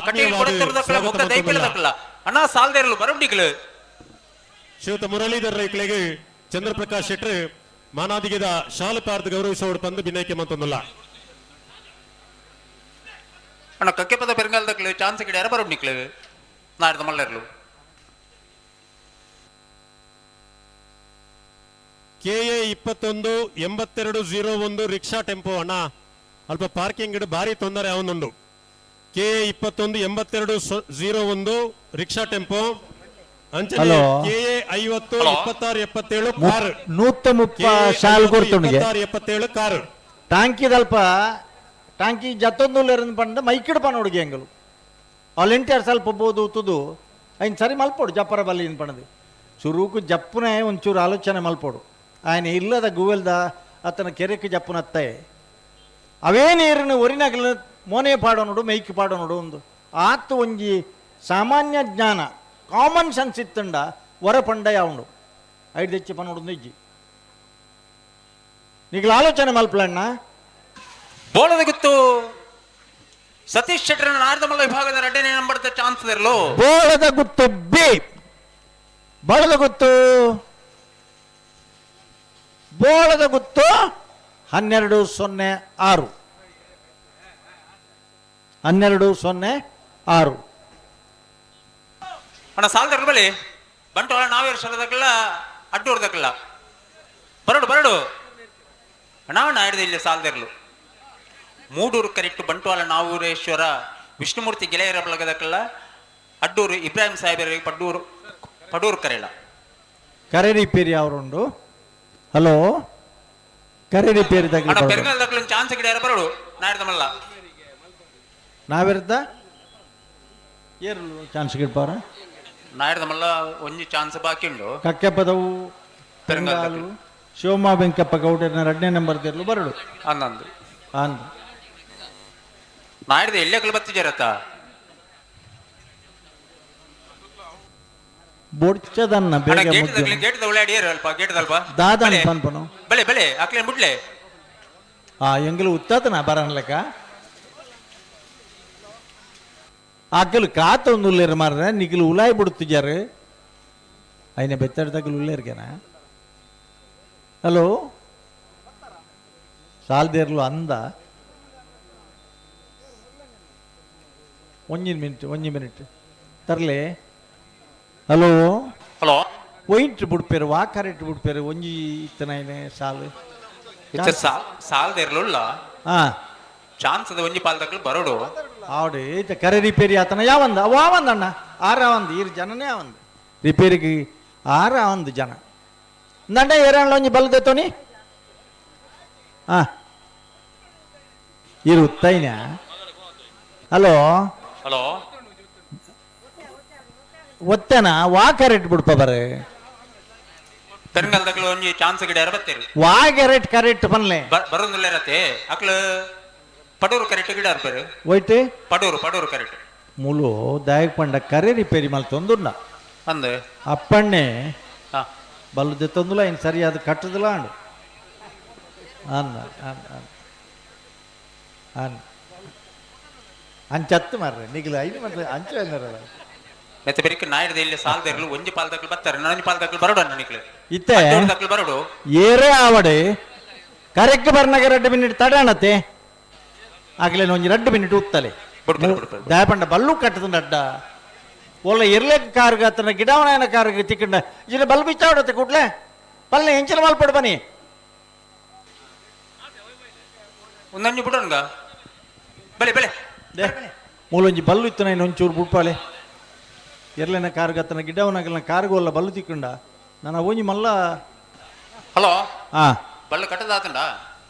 ಕಟೀಲ್ ಕೊಡತ್ತರದಕ್ಕಲ ಮೊಕ್ಕ ದೈಪಿಲದಕ್ಕಲ ಅಣ್ಣ ಸಾಲ್ದೇರ್ಲು ಬರಬ್ಡಿಗಳು ಶಿವತ ಮುರಳೀಧರ್ ರೈಕ್ಲೆಗೆ ಚಂದ್ರಪ್ರಕಾಶ್ ಶೆಟ್ರ್ ಮಾನಾದಿಗೆದ ಶಾಲು ಪಾರ್ದು ಗೌರವಿಸೋಡು ಪಂದು ಭಿನ್ನೈಕೆ ಮಂತೊಂದುಲ್ಲ ಅಣ್ಣ ಕಕ್ಕೆ ಪದ ಪೆರಂಗಾಲದಕ್ಕಲು ಚಾನ್ಸ್ ಗಿಡ ಬರಬ್ಡಿಕ್ಲು ನಾಡ್ದ ಮಲ್ಲರ್ಲು KA 218201 ರಿಕ್ಷಾ ಟೆಂಪೋ ಅಣ್ಣ ಅಲ್ಪ ಪಾರ್ಕಿಂಗ್ ಗಿಡ ಭಾರಿ ತೊಂದರೆ ಅವನೊಂದು. KA 218201 ರಿಕ್ಷಾ ಟೆಂಪೋ ಅಂಚನೆ KA 50 2677 ಕಾರ್ 130 ಶಾಲ್ ಕೊಡ್ತುಂಡಿಗೆ 2677 ಕಾರ್ ಟಾಂಕಿದಲ್ಪ ಟಾಂಕಿ ಜತ್ತೊಂದುಲ್ಲೆರನ್ ಪಂಡ ಮೈಕಿಡ್ ಪನ ಹುಡುಗಿ ಎಂಗಲು ವಾಲಂಟಿಯರ್ ಸ್ವಲ್ಪ ಬೋದು ತುದು ఆయన ಸರಿ ಮಲ್ಪೋಡು ಜಪ್ಪರ ಬಲ್ಲಿನ ಪಣದು ಚುರುಕು ಜಪ್ಪನೇ ಒಂಚೂರು ಆಲೋಚನೆ ಮಲ್ಪೋಡು ఆయన ಇಲ್ಲದ ಗೂವೆಲ್ದ ಅತನ ಕೆರೆಕ್ಕೆ ಜಪ್ಪನ ಅತ್ತೆ ಅವೇ ನೀರಿನ ಒರಿನಾಗಲ ಮೋನೆ ಪಾಡೋನೋಡು ಮೈಕ್ ಪಾಡೋನೋಡು ಒಂದು ಆತು ಒಂಜಿ ಸಾಮಾನ್ಯ ಜ್ಞಾನ ಕಾಮನ್ ಸೆನ್ಸ್ ಇತ್ತಂಡ ಹೊರ ಪಂಡ ಯಾವುದು ಐದು ಹೆಚ್ಚು ಪನೋಡು ಇಜ್ಜಿ ನೀಗಲ ಆಲೋಚನೆ ಮಲ್ಪಲಣ್ಣ ಬೋಳದ ಗೊತ್ತು ಸತೀಶ್ ಶೆಟ್ಟರ್ ನಾರದಮಲ್ಲ ವಿಭಾಗದ 2ನೇ ನಂಬರ್ದ ಚಾನ್ಸ್ ಇರಲು ಬೋಳದ ಗುತ್ತು ಬಿ ಬೋಳದ ಗುತ್ತು 1206 ಅಣ್ಣ ಸಾಲ್ದರ್ ಬಳಿ ಬಂಟ್ವಾಳ ನಾವೇರು ಸಲದಕ್ಕಲ್ಲ ಅಡ್ಡೂರ್ದಕ್ಕಲ್ಲ ಬರಡು ಅಣ್ಣ ನಾಡಿದ ಇಲ್ಲಿ ಸಾಲ್ದಿರ್ಲು ಮೂಡೂರು ಕರೆಕ್ಟ್ ಬಂಟ್ವಾಳ ನಾವೂರೇಶ್ವರ ವಿಷ್ಣುಮೂರ್ತಿ ಗೆಳೆಯರ ಬಳಗದಕ್ಕಲ್ಲ ಅಡ್ಡೂರು ಇಬ್ರಾಹಿಂ ಸಾಹೇಬರಿಗೆ ಪಡೂರು ಕರೆಯಲ್ಲ ಕರೆ ರಿಪೇರಿ ಅವರುಂಡು ಹಲೋ ಕರೆ ರಿಪೇರಿ ಪೆರಂಗಾಲದಕ್ಕಲು ಚಾನ್ಸ್ ಗಿಡ ಬರಡು ನಾಡಿದಮಲ್ಲ ನಾವಿರ್ದ ಏರು ಚಾನ್ಸ್ ಗಿಡ್ಪಾರ ನಾಡಿದಮಲ್ಲ ಒಂಜಿ ಚಾನ್ಸ್ ಬಾಕಿ ಉಂಡು ಕಕ್ಕೆ ಪದವು ಪೆರಂಗಾಲು ಶಿವಮ್ಮ ಬೆಂಕಪ್ಪ ಗೌಡರ್ನ 2ನೇ ನಂಬರ್ ದೇರ್ಲು ಬರಡು ಅಂದಂದು ಅಂದು ನಾಡಿದ ಎಳ್ಳೆಕಲು ಬತ್ತಿಜರತ್ತ ಬೊಡ್ಚದನ್ನ ಬೇಗ ಗೇಟ್ ಉಳ್ಳಾಡಿ ಅಲ್ಪ ಗೇಟ್ದಲ್ಪ ದಾದನ್ ಪನ್ಪನು ಬಲೆ ಅಕ್ಲೆ ಮುಡ್ಲೆ ಎಂಗಲು ಉತ್ತತನ ಬರನ್ಲೆಕ್ಕ ಆಕಲು ಕಾತ ಒಂದು ಉಲ್ಲೇರು ಮಾರ್ರೆ ನಿಗಲು ಉಲಾಯ್ ಬಿಡುತ್ತಿದ್ದಾರೆ అయిన ಬೆತ್ತಡದಕ್ಕಲು ಉಲ್ಲೇರ್ಗೆನ ಹಲೋ ಸಾಲ್ದೇರ್ಲು ಅಂದ ಒಂಜಿ ಮಿನಿಟ್ ತರ್ಲೆ ಹಲೋ ಒಯ್ಟ್ ಬಿಡ್ಪೇರು ವಾಕರೆಟ್ ಬಿಡ್ಪೇರು ಒಂಜಿ ಇತ್ತನೈನೆ ಸಾಲು ಸಾಲ್ದಿರ್ಲಿಲ್ಲ ಚಾನ್ಸ್ ಅದ ಒಂಜಿ ಪಾಲ್ದಕ್ಕಲು ಬರೋಡು ಆವಡು ಕರೆ ರಿಪೇರಿ ಆತನ ಯಾವಂದ ಅವಂದಣ್ಣ ಆರಾವಂದು ಈರು ಜನನೇ ಅವಂದು ರಿಪೇರಿಗೆ ಆರಾವಂದು ಜನ ನಂಡ ಏರಾಣ್ಲ ಒಂಜಿ ಬಲ್ದೆತ್ತೋನಿ ಇರು ತೈನ ಹಲೋ ಒತ್ತೇನ ವಾಕರೆಟ್ ಬಿಡ್ಪ ಬರೇ ಪೆರಂಗಾಲದಕ್ಕಲು ಒಂಜಿ ಚಾನ್ಸ್ ಗಿಡ ಬತ್ತೇರು ವಾಗೆರೆಟ್ ಕರೆಕ್ಟ್ ಪನ್ಲೆ ಬರೋದಿಲ್ಲ ಇರತ್ತೆ ಅಕ್ಲು ಪಡೂರು ಕರೆಕ್ಟ್ ಗಿಡ ಇರ್ಪೇರು ಒಯ್ಟೆ ಪಡೂರು ಕರೆಕ್ಟ್ ಮುಲು ದಾಯಕ್ ಪಂಡ ಕರೆ ರಿಪೇರಿ ಮಲ್ತೊಂದುಂಡ ಅಂದೆ ಅಪ್ಪಣ್ಣೆ ಬಲ್ಲದೆ ತಂದುಲ ಇನ್ನು ಸರಿಯಾದ ಕಟ್ಟದಿಲ್ಲ ಅಂಡು ಅನ್ನ ಅಂಚತ್ತು ಮಾರ್ರೆ ನಿಗಲ ಐದು ಮತ್ತೆ ಅಂಚ ಅನ್ನರಲ್ಲ ನೆತ್ತ ಬೆರಿಕ ನಾಯಿಡ್ದ ಇಲ್ಲಿ ಸಾಲದರ್ಲು ಒಂಜಿ ಪಾಲ್ದಕ್ಲು ಬರ್ತಾರೆ ನೊಂಜಿ ಪಾಲ್ದಕ್ಲು ಬರೋಡು ಅನ್ನ ನಿಕ್ಲೆ ಇತ್ತೆ ದಕ್ಲು ಬರೋಡು ಏರೇ ಆವಡೆ ಕರೆಕ್ಟ್ ಬರ್ನಾಗ 2 ಮಿನಿಟ್ ತಡಣತೆ ಆಗ್ಲೇ ಒಂಜಿ 2 ಮಿನಿಟ್ ಉತ್ತಲೆ ದಯಪಂಡ ಬಲ್ಲು ಕಟ್ಟದ ಅಡ್ಡ ಒಳ್ಳೆ ಇರ್ಲೇಕ ಕಾರ್ಗ ಅತನ ಗಿಡವನಾಯನ ಕಾರ್ಗ ತಿಕ್ಕಂಡ ಇನ್ನ ಬಲ್ ಬಿಚ್ಚಾವಡತ್ತೆ ಕೂಡ್ಲೆ ಬಲ್ಲೆ ಹೆಂಚಲ ಮಲ್ಪಡು ಬನ್ನಿ ಒಂದೊಂಜಿ ಬಿಡೋಣ ಬೆಳೆ ಬೆಳೆ ಮೂಲೊಂಜಿ ಬಲ್ಲು ಇತ್ತು ನಾನು ಒಂಚೂರು ಬುಡ್ಪಾಳೆ ಎರ್ಲೆನ ಕಾರ್ಗ ಅತನ ಗಿಡವನಾಗಲ್ಲ ಕಾರ್ಗೋಲ್ಲ ಬಲ್ಲು ತಿಕ್ಕಂಡ ನಾನು ಒಂಜಿ ಮಲ್ಲ ಹಲೋ ಹಾ ಬಲ್ಲು ಕಟ್ಟದಾತಂಡ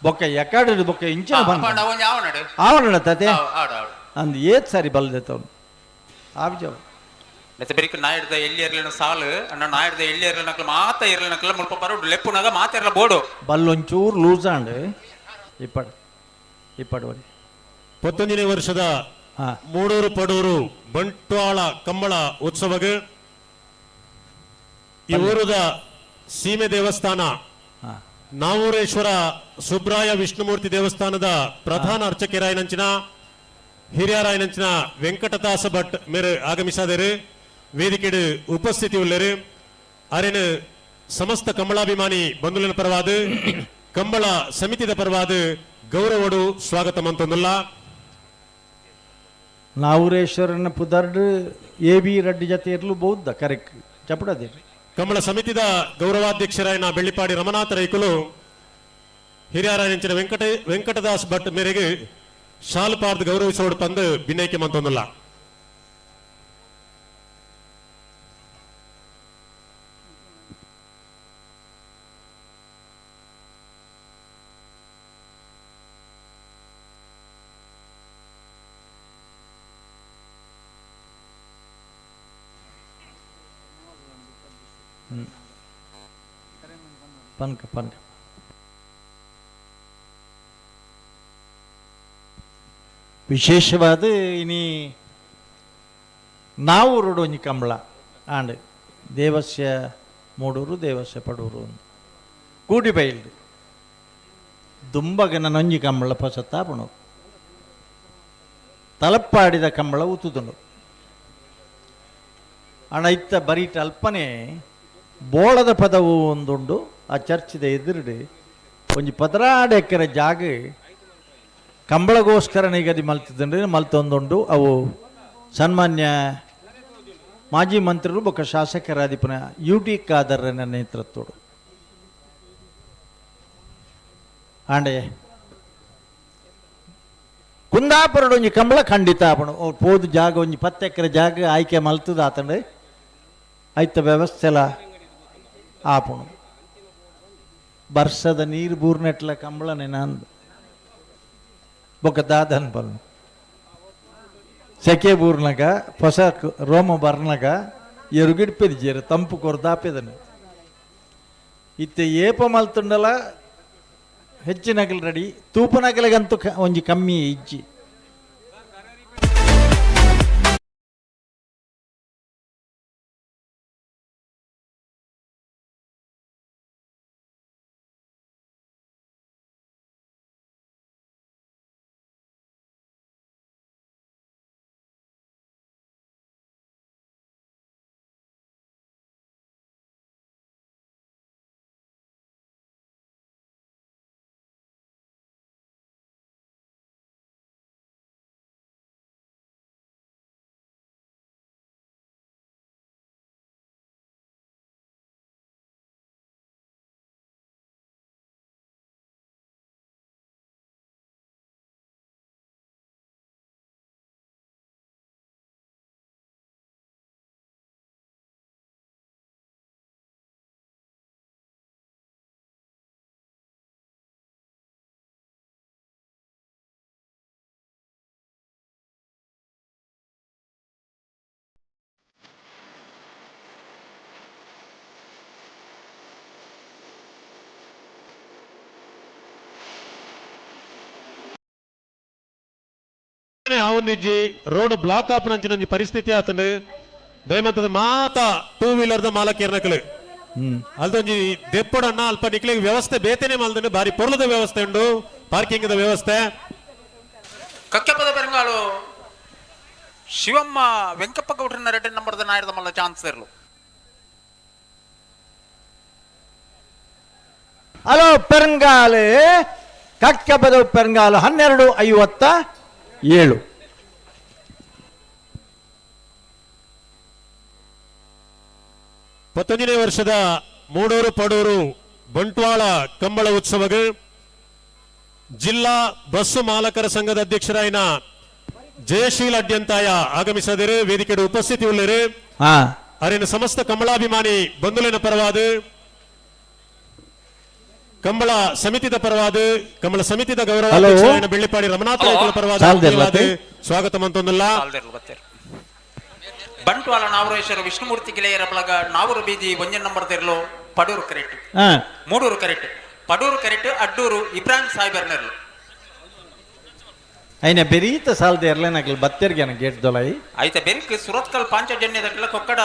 ಬೊಕ್ಕ ಎಕ್ಕಾಡು ಬೊಕ್ಕ ಇಂಚಿನ ಬಂದ ಒಂಜಿ ಆವನಡು ಆವನಡತ್ತೆ ಆಡು ಆಡು ಅಂದ್ ಏತ್ ಸಾರಿ ಬಲ್ದೆತ್ತವನು ಆವಿಜಾವ ನೆತ್ತ ಬೆರಿಕ ನಾಯಿಡ್ದ ಎಲ್ಲಿ ಇರ್ಲಿನ ಸಾಲು ಅಣ್ಣ ನಾಯಿಡ್ದ ಎಲ್ಲಿ ಇರ್ಲಿನಕ್ಲ ಮಾತ ಇರ್ಲಿನಕ್ಲ ಮುಲ್ಪ ಬರೋಡು ಲೆಪ್ಪುನಾಗ ಮಾತಿರ್ಲ ಬೋಡು ಬಲ್ಲೊಂಚೂರು ಲೂಸ್ ಆಂಡ್ ಇಪ್ಪಡು ಪತ್ತೊಂದನೇ ವರ್ಷದ ಮೂಡೂರು ಪಡೂರು ಬಂಟ್ವಾಳ ಕಂಬಳ ಉತ್ಸವಗೆ ಈ ಊರದ ಸೀಮೆ ದೇವಸ್ಥಾನ ನಾವೂರೇಶ್ವರ ಸುಬ್ರಾಯ ವಿಷ್ಣುಮೂರ್ತಿ ದೇವಸ್ಥಾನದ ಪ್ರಧಾನ ಅರ್ಚಕರಾಯನಂಚಿನ ಹಿರಿಯರಾಯನಂಚಿನ ವೆಂಕಟದಾಸ ಭಟ್ ಮೇರೆ ಆಗಮಿಸಾದರು ವೇದಿಕೆಡು ಉಪಸ್ಥಿತಿ ಉಳ್ಳರು ಅರೆನು ಸಮಸ್ತ ಕಂಬಳಾಭಿಮಾನಿ ಬಂಧುಲಿನ ಪರವಾದ ಕಂಬಳ ಸಮಿತಿದ ಪರವಾದ ಗೌರವಡು ಸ್ವಾಗತ ಮಂತೊಂದುಲ್ಲ ನಾವೂರೇಶ್ವರನ ಪುದರ್ಡ್ AB ರೆಡ್ಡಿ ಜೊತೆ ಇರಲು ಬೌದ್ಧ ಕರೆಕ್ಟ್ ಚಪಡದೇರಿ ಕಂಬಳ ಸಮಿತಿದ ಗೌರವಾಧ್ಯಕ್ಷರಾಯನ ಬೆಳ್ಳಿಪಾಡಿ ರಮನಾಥ ರೈಕುಲು ಹಿರಿಯರಾಯನಂಚಿನ ವೆಂಕಟದಾಸ್ ಭಟ್ ಮೇರೆಗೆ ಶಾಲು ಪಾರ್ದು ಗೌರವಿಸೋಡು ತಂದು ಭಿನ್ನೈಕೆ ಮಂತೊಂದುಲ್ಲ ಪನ್ಕ ವಿಶೇಷವಾದ ಇನಿ ನಾವೂರೋಡು ಒಂಜಿ ಕಂಬಳ ಆಂಡ್ ದೇವಸ್ಯ ಮೂಡೂರು ದೇವಸ್ಯ ಪಡೂರು ಕೂಡಿ ಬೈಲ್ಡು ದುಂಬಗ ನೊಂಜಿ ಕಂಬಳ ಪಸತ್ತಾಪಣು ತಲಪ್ಪಾಡಿದ ಕಂಬಳ ಉತ್ತುದುಂಡು ಅಣ್ಣ ಇತ್ತ ಬರೀಟ ಅಲ್ಪನೆ ಬೋಳದ ಪದವು ಒಂದುಂಡು ಆ ಚರ್ಚಿದ ಎದುರುಡು ಒಂಜಿ 16 ಎಕರೆ ಜಾಗ ಕಂಬಳಗೋಸ್ಕರ ನಿಗದಿ ಮಲ್ತಿದ್ದಂಡ್ರೆ ಮಲ್ತೊಂದುಂಡು ಅವು ಸನ್ಮಾನ್ಯ ಮಾಜಿ ಮಂತ್ರಿಗಳು ಬೊಕ್ಕ ಶಾಸಕರಾದಿಪನ UT ಖಾದರ್ನ ನೇತೃತ್ವಡು ಆಂಡೆ ಕುಂದಾಪುರಡು ಒಂಜಿ ಕಂಬಳ ಖಂಡಿತ ಆಪಣು ಪೋದು ಜಾಗ ಒಂಜಿ 10 ಎಕರೆ ಜಾಗ ಆಯ್ಕೆ ಮಲ್ತದ ಆತಂಡೆ ಐತ ವ್ಯವಸ್ಥೆಲ ಆಪಣು ಬರ್ಸದ ನೀರು ಬೂರ್ನೆಟ್ಲ ಕಂಬಳನೆ ನಂದು ಬೊಕ್ಕ ದಾದನ್ ಬಲ್ ಸೆಕೆ ಬೂರ್ನಗ ಹೊಸ ರೋಮ ಬರ್ನಗ ಎರುಗಿಡ್ಪೆದಿಜೇರು ತಂಪು ಕೊರ್ದಾಪೆದನು ಇತ್ತೆ ಏಪ ಮಲ್ತುಂಡಲ ಹೆಚ್ಚಿನಗಲ್ ರೆಡಿ ತೂಪನಗಲಿಗಂತೂ ಒಂಜಿ ಕಮ್ಮಿ ಇಜ್ಜಿ ಅವನಿಜ್ಜಿ ರೋಡ್ ಬ್ಲಾಕ್ ಆಪನಂಚಿನ ಪರಿಸ್ಥಿತಿ ಆತಂಡು ದಯಮಂತದ ಮಾತ 2 ವೀಲರ್ ದ ಮಾಲಕೇರ್ನಕಲು ಅಲ್ದೊಂಜಿ ದೆಪ್ಪೊಡನ್ನ ಅಲ್ಪ ನಿಕ್ಲಿಗೆ ವ್ಯವಸ್ಥೆ ಬೇತೇನೆ ಮಲ್ದನೆ ಬಾರಿ ಪೊರ್ಲದ ವ್ಯವಸ್ಥೆ ಉಂಡು, ಪಾರ್ಕಿಂಗ್ ವ್ಯವಸ್ಥೆ. ಕಕ್ಕೆಪದ ಬೆರಂಗಾಳು ಶಿವಮ್ಮ ವೆಂಕಪ್ಪ ಗೌಡ್ರನ್ನ 2 ನಂಬರ್ದ ನಾಯರದ ಮಲ್ಲ ಚಾನ್ಸ್ ಇರಲು. ಹಲೋ ಪೆರಂಗಾಲು ಕಕ್ಕೆಪದ ಪೆರಂಗಾಲು 12:57. 11ನೇ ವರ್ಷದ ಮೂಡೂರು ಪಡೂರು ಬಂಟ್ವಾಳ ಕಂಬಳ ಉತ್ಸವಗೆ ಜಿಲ್ಲಾ ಬಸ್ಸು ಮಾಲಕರ ಸಂಘದ ಅಧ್ಯಕ್ಷರಾಯಿನ ಜಯಶೀಲ ಅಡ್ಯಂತಾಯ ಆಗಮಿಸದಿರು ವೇದಿಕೆಯ ಉಪಸ್ಥಿತಿ ಉಳ್ಳರು. ಅರಿನ ಸಮಸ್ತ ಕಂಬಳಾಭಿಮಾನಿ ಬಂಧುಲಿನ ಪರವಾದ ಕಂಬಳ ಸಮಿತಿದ ಪರವಾದ ಕಂಬಳ ಸಮಿತಿದ ಗೌರವ ಅಧ್ಯಕ್ಷರಾಯಿನ ಬೆಳ್ಳಿಪಾಡಿ ರಮನಾಥ ಪರವಾದ ಸ್ವಾಗತ ಮಂತೊಂದಿಲ್ಲ. ಬಂಟ್ವಾಳ ನಾವರೇಶ್ವರ ವಿಷ್ಣುಮೂರ್ತಿ ಗೆಳೆಯರ ಬಳಗ ನಾವೂರು ಬೀದಿ 1 ನಂಬರ್ ತೆರಲು ಪಡೂರು ಕರೆಕ್ಟ್, ಮೂಡೂರು ಕರೆಕ್ಟ್, ಪಡೂರು ಕರೆಕ್ಟ್, ಅಡ್ಡೂರು ಇಬ್ರಾಹಿಂ ಸಾಹೇಬರ್ನೆರ್ಲು. అయినా బెరీత సాల్ దేర్లే నాకు బత్తెర్కి అన్న గేట్ దొలై అయితే బెరికి ಸುರತ್ಕಲ್ ಪಾಂಚಜನ್ಯದಕ್ಕೆಲ್ಲ ಕೊಕ್ಕಡ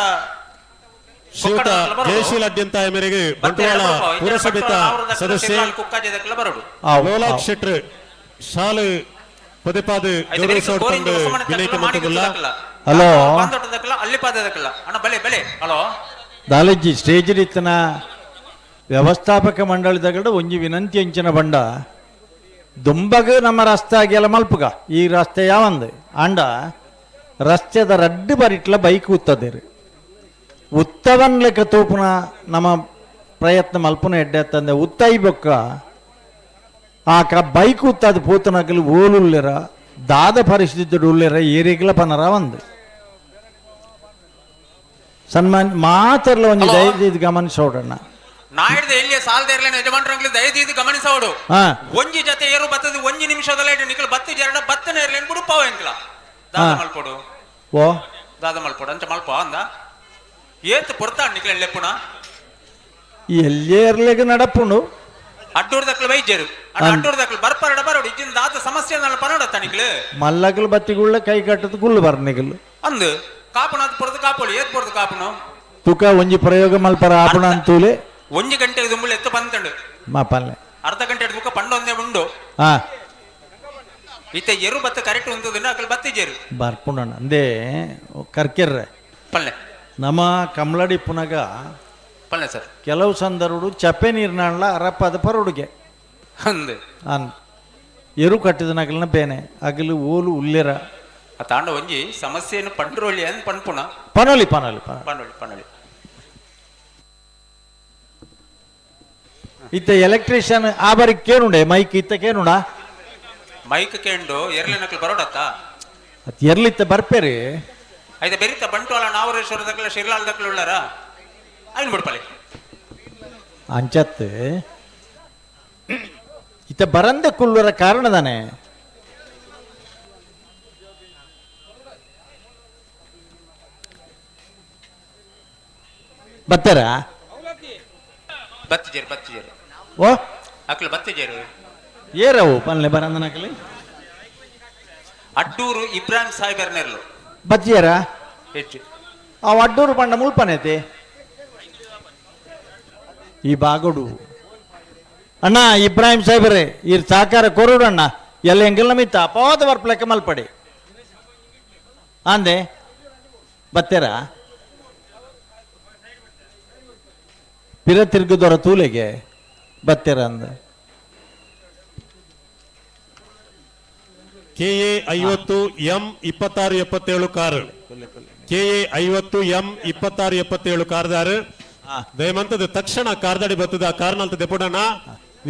ಶ್ರೀಯುತ ಜಯಶೀಲ ಅಡ್ಯಂತಾಯ ಮೇರೆಗೆ ಬಂಟ್ವಾಳ ಪುರಸಭೆತ ಸದಸ್ಯ ಲೋಲಾಕ್ ಶೆಟ್ರ್ ಶಾಲೆ ಪದಪಾದ ಗೌರವಿಸೋಡ್ಕೊಂಡು ವಿನಯಕ್ಕೆ ಮಂತಗುಲ್ಲ. ಹಲೋ ಅಲ್ಲಿಪಾದದಕ್ಕಲ್ಲ ಅಣ್ಣ ಬಲೆ ಬಲೆ. ಹಲೋ ದಾಲಜ್ಜಿ ಸ್ಟೇಜ್ ರೀತಿನ ವ್ಯವಸ್ಥಾಪಕ ಮಂಡಳಿದಗಡ ಒಂಜಿ ವಿನಂತಿ ಅಂಚಿನ ಬಂಡ ದುಂಬಗ ನಮ್ಮ ರಸ್ತೆ ಆಗಿಲ್ಲ ಮಲ್ಪಗ ಈ ರಸ್ತೆ ಯಾವಂದು ಅಂಡ ರಸ್ತೆದ 2 ಬರಿಟ್ಲ ಬೈಕ್ ಉತ್ತದೇರು ಉತ್ತವನ್ ಲೆಕ್ಕ ತೂಪುನ ನಮ್ಮ ಪ್ರಯತ್ನ ಮಲ್ಪನ ಎಡ್ಡೆ ತಂದೆ ಉತ್ತೈ ಬೊಕ್ಕ ಆಕ ಬೈಕ್ ಉತ್ತದ ಪೂತನಗಲು ಓಲುಲ್ಲೆರ ದಾದ ಪರಿಸ್ಥಿತಿ ಉಳ್ಳೆರ ಏರಿಗ್ಲ ಪನರ ಒಂದು ಸನ್ಮಾನ್ ಮಾತರ್ಲ ಒಂದು ದಯವಿಟ್ಟು ಗಮನಿಸೋಡಣ್ಣ. ನಾಯ್ದು ಎಲ್ಲಿಯ ಸಾಲದೇರ್ಲೇನ ಯಜಮಾನ್ರಂಗ್ಲಿ ದಯವಿಟ್ಟು ಗಮನಿಸೋಡು. ಒಂಜಿ ಜೊತೆ ಏರು ಬತ್ತದ 1 ನಿಮಿಷದಲ್ಲ ನಿಖಲ್ ಬತ್ತಿ ಜರಣ ಬತ್ತನ ಏರ್ಲೇನ್ ಬಿಡು ಪಾವ ಎಂಕ್ಲ ದಾದ ಮಲ್ಪೋಡು. ಓ ದಾದ ಮಲ್ಪೋಡು ಅಂಚ ಮಲ್ಪ ಅಂದ ಏತ್ ಪುರ್ತಾ ನಿಖಲ್ ಲೆಪ್ಪುಣ ಎಲ್ಲೇರ್ಲೆಗ್ ನಡಪುಂಡು ಅಡ್ಡೂರ್ ದಕ್ಲ ವೈದ್ಯರು ಅಡ್ಡೂರ್ ದಕ್ಲ ಬರ್ಪರಡ ಬರೋಡು ಇಜ್ಜಿನ ದಾದ ಸಮಸ್ಯೆ ನಲ್ಲ ಪನೋಡತ್ತ ನಿಖಲ್ ಮಲ್ಲಗಲ್ ಬತ್ತಿಗುಳ್ಳ ಕೈ ಕಟ್ಟದ ಗುಳ್ಳು ಬರ್ನಿಗಲ್ ಅಂದು ಕಾಪುನಾದ್ ಪುರದ ಕಾಪೋಳು ಏತ್ ಪುರದ ಕಾಪುನು ತುಕ ಒಂಜಿ ಪ್ರಯೋಗ ಮಲ್ಪರ ಆಪುಣ ಅಂತೂಲೆ 1 ಗಂಟೆ ದುಂಬುಳು ಎತ್ತು ಬಂತಂಡು ಮಾಪಲ್ಲೆ ಅರ್ಧ ಗಂಟೆ ತುಕ ಪಂಡು ಒಂದೇ ಉಂಡು ಇತ್ತೆ ಎರು ಬತ್ತ ಕರೆಕ್ಟ್ ಉಂತುದಿನ ಅಕಲ್ ಬತ್ತಿಜೇರು ಬರ್ಪುಂಡ ಅಂದೇ ಕರ್ಕೆರ್ರೆ ಪಲ್ಲೆ ನಮ್ಮ ಕಮಲಡಿ ಪುನಗ ಪಲ್ಲೆ ಸರ್ ಕೆಲವು ಸಂದರ್ಭ ಚಪ್ಪೆ ನೀರ್ನಾಳ್ಲ ಅರಪ್ಪದ ಪರುಡುಗೆ ಅಂದು ಅನ್ ಎರು ಕಟ್ಟಿದ ನಗಲಿನ ಬೇನೆ ಅಗಲು ಓಲು ಉಲ್ಲೆರ ತಾಂಡ ಒಂಜಿ ಸಮಸ್ಯೆಯನ್ನು ಪಂಡ್ರೋಳಿ ಅಂತ ಪಣ್ಪುಣ ಪನೋಲಿ ಪನೋಲಿ ಪನೋಳಿ ಪನೋಳಿ ಇತ್ತ ಎಲೆಕ್ಟ್ರಿಷಿಯನ್ ಆ ಬಾರಿ ಕೇನುಂಡೆ ಮೈಕ್ ಇತ್ತ ಕೇನುಂಡ ಮೈಕ್ ಕೇಂಡು ಎರ್ಲಿನಕ್ಲು ಬರೋಡತ್ತ ಅತ್ ಎರ್ಲಿತ್ತ ಬರ್ಪೇರಿ ಐದ ಬೆರಿತ ಬಂಟ್ವಾಳ ನಾವರೇಶ್ವರದಕ್ಲ ಶಿರ್ಲಾಲ್ದಕ್ಲ ಉಳ್ಳಾರ ಅಯ್ನ್ ಬಿಡ್ಪಲ್ಲಿ ಅಂಚತ್ ಇತ್ತ ಬರಂದ ಕುಲ್ಲುವರ ಕಾರಣದಾನೆ ಬತ್ತಾರ ಬತ್ತಿಜೇರು ಬತ್ತಿಜೇರು ಓ ಅಕ್ಲು ಬತ್ತಿಜೇರು ಏರವು ಪನ್ಲೆ ಬರಂದನಕಲಿ ಅಡ್ಡೂರು ಇಬ್ರಾಹಿಂ ಸಾಹೇಬರ್ನೆರ್ಲು ಬತ್ತಿಯರ ಹೆಚ್ಚು ಆ ಅಡ್ಡೂರು ಪಂಡ ಮುಲ್ಪನೈತೆ ಈ ಬಾಗೋಡು ಅಣ್ಣ ಇಬ್ರಾಹಿಂ ಸಾಹೇಬ್ರೆ ಈ ಸಹಕಾರ ಕೊರೋಡು ಅಣ್ಣ ಎಲ್ಲ ಹೆಂಗೆಲ್ಲ ಮಿತ್ತ ಅಪವಾದ ಬರ್ಪ್ಲೆಕ್ಕ ಮಲ್ಪಡಿ ಅಂದೆ ಬತ್ತೇರ ಪಿರ ತಿರ್ಗದವರ ತೂಲೆಗೆ ಬತ್ತೇರ ಅಂದ KA 50 M 2677 car KA 50 M 2677 ಕಾರ್ದಾರ್ ದಯಮಂತದ ತಕ್ಷಣ ಕಾರ್ದಾಡಿ ಬರ್ತದ ಆ ಕಾರ್ನಲ್ತ ದೆಪುಡನ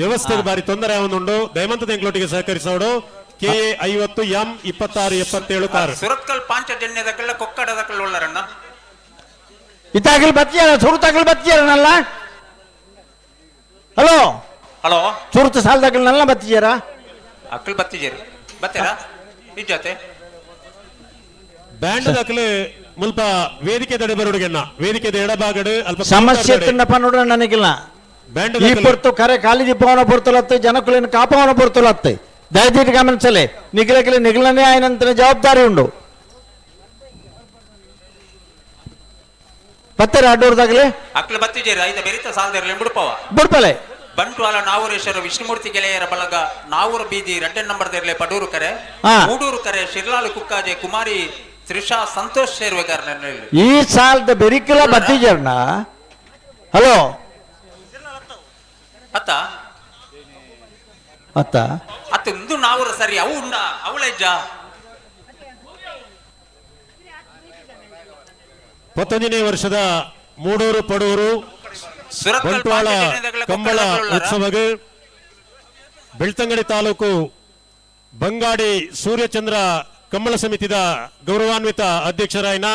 ವ್ಯವಸ್ಥೆಗೆ ಬಾರಿ ತೊಂದರೆ ಅವನುಂಡು ದಯಮಂತದ ಎಂಕ್ಲೋಟಿಗೆ ಸಹಕರಿಸೋಡು KA 50 M 2677 ಕಾರ್ ಸುರತ್ಕಲ್ ಪಾಂಚಜನ್ಯದಕ್ಕೆಲ್ಲ ಕೊಕ್ಕಡದಕ್ಕೆಲ್ಲ ಉಳ್ಳಾರಣ್ಣ ಇತ್ತಾಗಲ್ ಬತ್ತಿಯಾರ ಸುರುತಾಗಲ್ ಬತ್ತಿಯಾರನಲ್ಲ ಹಲೋ ಹಲೋ ಸುರುತ ಸಾಲದಾಗಲ್ನೆಲ್ಲ ಬತ್ತಿಯಾರ ಅಕ್ಕಲ್ ಬತ್ತಿಜೇರು ಬತ್ತೇರಾ ನಿಜ ಜೊತೆ ಬ್ಯಾಂಡ್ ದಕ್ಕಲೆ ಮುಲ್ಪ ವೇದಿಕೆ ದಡೆ ಬರೋಡುಗೆಣ್ಣ ವೇದಿಕೆ ಎಡಭಾಗಡು ಅಲ್ಪ ಸಮಸ್ಯೆ ತಿನ್ನಪ್ಪ ನೋಡ್ರ ನನಗಿಲ್ಲ ಬ್ಯಾಂಡ್ ಈ ಪೊರ್ತು ಕರೆ ಖಾಲಿದಿ ಪವನ ಪೊರ್ತಲತ್ತೆ ಜನಕುಲಿನ ಕಾಪವನ ಪೊರ್ತಲತ್ತೆ ದಯವಿಟ್ಟು ಗಮನಿಸಲೇ ನಿಗಲಕ್ಕೆ ನಿಗಲನೇ ಆಯ್ನಂತ ಜವಾಬ್ದಾರಿ ಉಂಡು ಬತ್ತಾರೆ ಅಡ್ಡೂರ್ದಾಗಲಿ ಅಕ್ಲ ಬತ್ತಿಜೇರಿ ಐದ ಬೆರಿತ ಸಾಲದಿರಲಿ ಬಿಡುಪವ ಬುಡ್ಪಲೆ ಬಂಟ್ವಾಳ ನಾವೂರೇಶ್ವರ ವಿಷ್ಣುಮೂರ್ತಿ ಗೆಳೆಯರ ಬಳಗ ನಾವೂರು ಬೀದಿ 2 ನಂಬರ್ದಿರ್ಲೆ ಪಡೂರು ಕರೆ ಹಾ. ಮೂಡೂರು ಕರೆ ಶಿರ್ಲಾಲು ಕುಕ್ಕಾಜೆ ಕುಮಾರಿ ತ್ರಿಷಾ ಸಂತೋಷ್ ಸೇರ್ವೆಗಾರ ಈ ಸಾಲದ ಬೆರಿಕಲ ಬತ್ತಿಜರ್ನ ಹಲೋ ಅತ್ತ ಅತ್ತ ಅತ್ತ ಇಂದು ನಾವೂರ ಸರಿ ಅವು ಉಂಡ ಅವಳೆಜ್ಜ 11ನೇ ವರ್ಷದ ಮೂಡೂರು ಪಡೂರು ಬಂಟ್ವಾಳ ಕಂಬಳ ಉತ್ಸವಗೆ ಬೆಳ್ತಂಗಡಿ ತಾಲೂಕು ಬಂಗಾಡಿ ಸೂರ್ಯಚಂದ್ರ ಕಂಬಳ ಸಮಿತಿದ ಗೌರವಾನ್ವಿತ ಅಧ್ಯಕ್ಷರಾಯನ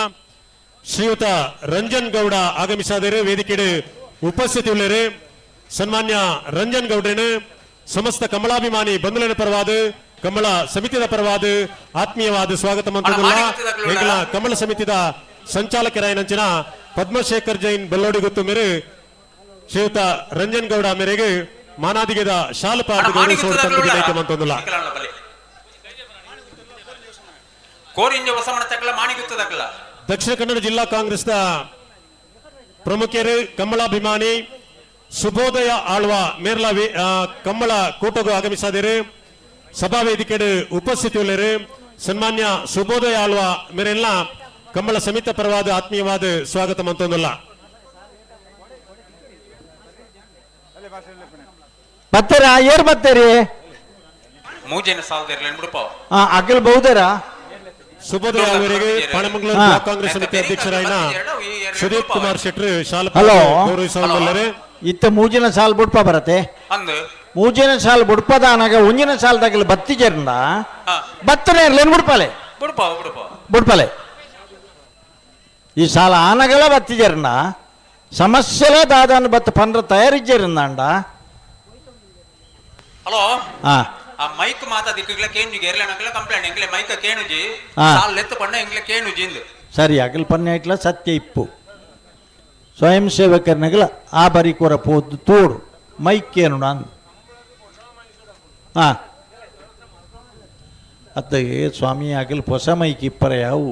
ಶ್ರೀಯುತ ರಂಜನ್ ಗೌಡ ಆಗಮಿಸಾದರೆ ವೇದಿಕೆಡೆ ಉಪಸ್ಥಿತಿ ಉಳ್ಳರೆ ಸನ್ಮಾನ್ಯ ರಂಜನ್ ಗೌಡ್ರೇನು ಸಮಸ್ತ ಕಮಲಾಭಿಮಾನಿ ಬಂಧುಗಳ ಪರವಾದ ಕಂಬಳ ಸಮಿತಿದ ಪರವಾದ ಆತ್ಮೀಯವಾದ ಸ್ವಾಗತ ಮಂತ್ರಿಗಳ ಎಂಗಳ ಕಂಬಳ ಸಮಿತಿದ ಸಂಚಾಲಕರಾಯನಂಚಿನ ಪದ್ಮಶೇಖರ್ ಜೈನ್ ಬೆಲ್ಲೋಡಿ ಗೊತ್ತು ಮೇರೆ ಶ್ರೀಯುತ ರಂಜನ್ ಗೌಡ ಮೇರೆಗೆ ಮಾನಾದಿಗೆದ ಶಾಲು ಪಾರ್ದು ಗೌರವಿಸುವಂತಂದಿಲ್ಲ ಕೋರಿಂಜ ಹೊಸಮಣ ತಕ್ಕಲ ಮಾಣಿಗುತ್ತದಕ್ಕಲ ದಕ್ಷಿಣ ಕನ್ನಡ ಜಿಲ್ಲಾ ಕಾಂಗ್ರೆಸ್ನ ಪ್ರಮುಖರು ಕಮಲಾಭಿಮಾನಿ ಸುಬೋದಯ ಆಳ್ವ ಮೇರ್ಲ ಕಂಬಳ ಕೂಟಗೂ ಆಗಮಿಸಾದರೆ ಸಭಾ ವೇದಿಕೆಡೆ ಉಪಸ್ಥಿತಿ ಉಳ್ಳರೆ ಸನ್ಮಾನ್ಯ ಸುಬೋದಯ ಆಳ್ವ ಮೇರೆಲ್ಲ ಕಂಬಳ ಸಮಿತಿ ಪರವಾದ ಆತ್ಮೀಯವಾದ ಸ್ವಾಗತ ಮಂತೊಂದಲ್ಲ ಬತ್ತಾರ ಏರ್ ಬತ್ತೀರಿ ಮೂಜೆನ ಸಾಲದಿರಲಿ ಬಿಡುಪವ ಅಖಿಲ್ ಬಹುದೇರ ಸುಬೋದಯ ಅವರಿಗೆ ಪಾಣಮಂಗಳೂರು ಬ್ಲಾಕ್ ಕಾಂಗ್ರೆಸ್ ಸಮಿತಿ ಅಧ್ಯಕ್ಷರಾಯನ ಸುದೀಪ್ ಕುಮಾರ್ ಶೆಟ್ಟಿ ಶಾಲು ಹಲೋ ಗೌರವಿಸುವಲ್ಲರೆ ಇತ್ತ ಮೂಜಿನ ಸಾಲ್ ಬುಡ್ಪ ಬರತ್ತೆ ಅಂದು ಮೂಜಿನ ಸಾಲ್ ಬುಡ್ಪದ ಅನಾಗ ಒಂಜಿನ ಸಾಲ್ದಾಗಲಿ ಬತ್ತಿಜರ್ನ ಬತ್ತನೇ ಇರ್ಲೇನು ಬುಡ್ಪಲೆ ಬಿಡುಪವ ಬಿಡುಪವ ಬುಡ್ಪಲೆ ఈ సాల ఆనగల బతిజరిన సమస్యలే దాదాను బత్ పండ్ర తయారిజ్జరిందండ ಹಲೋ ಆ ಮೈಕ್ ಮಾತಾ ದಿಕ್ಕಗಳ ಕೇಣುಜಿ ಗೆರ್ಲೆ ನಕಲ ಕಂಪ್ಲೇಂಟ್ ಎಂಗ್ಲೆ ಮೈಕ ಕೇಣುಜಿ ಸಾಲ್ ಲೆತ್ತು ಪಣ್ಣ ಎಂಗ್ಲೆ ಕೇಣುಜಿ ಇಂದು ಸರಿ ಅಗಲ್ ಪನ್ನೆ ಇಟ್ಲ ಸತ್ಯ ಇಪ್ಪು ಸ್ವಯಂ ಸೇವಕರ್ನಗಲ ಆ ಬರಿ ಕೊರ ಪೋದು ತೋಡು ಮೈಕ್ ಕೇನು ನಾನು ಅತ್ತಗೆ ಸ್ವಾಮಿ ಅಗಲ್ ಹೊಸ ಮೈಕ್ ಇಪ್ಪರೆ ಯಾವು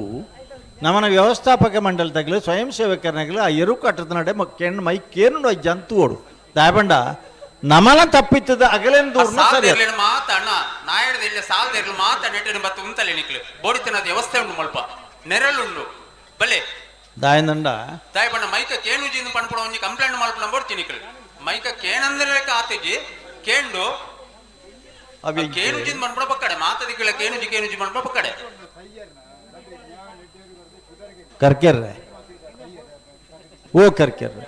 ನಮ್ಮನ ವ್ಯವಸ್ಥಾಪಕ ಮಂಡಲದಾಗಲಿ ಸ್ವಯಂ ಸೇವಕರ್ನಾಗಲಿ ಆ ಎರು ಕಟ್ಟದ ನಡೆ ಕೆಣ್ಣು ಮೈ ಕೇನು ಜಂತುವೋಡು ದಾಯಬಂಡ ನಮನ ತಪ್ಪಿತ್ತದ ಅಗಲೇನು ದೂರನ ಸರಿ ಮಾತ ಅಣ್ಣ ನಾಯಡದ ಇಲ್ಲ ಸಾಲದಿರ್ಲಿ ಮಾತ ನೆಟ್ಟಿನ ಬತ್ತು ಉಂತಲೆ ನಿಕ್ಲು ಬೋಡಿತನದ ವ್ಯವಸ್ಥೆ ಉಂಡು ಮಲ್ಪ ನೆರಳುಂಡು ಬಲೆ ದಾಯನಂಡ ದಾಯಬಂಡ ಮೈಕ ಕೇಣುಜಿ ಪಣ್ಪಡ ಒಂಜಿ ಕಂಪ್ಲೇಂಟ್ ಮಲ್ಪ ನಂಬೋಡ್ತಿ ನಿಕ್ಲು ಮೈಕ ಕೇಣಂದ್ರೆ ಆತಜಿ ಕೇಂಡು ಕೇನುಜಿ ಪಣ್ಪಡ ಪಕ್ಕಡೆ ಮಾತ ದಿಕ್ಕಳ ಕೇನುಜಿ ಪಣ್ಪಡ ಪಕ್ಕಡೆ ಕರ್ಕೆರ್ರೆ ಓ ಕರ್ಕೆರ್ರೆ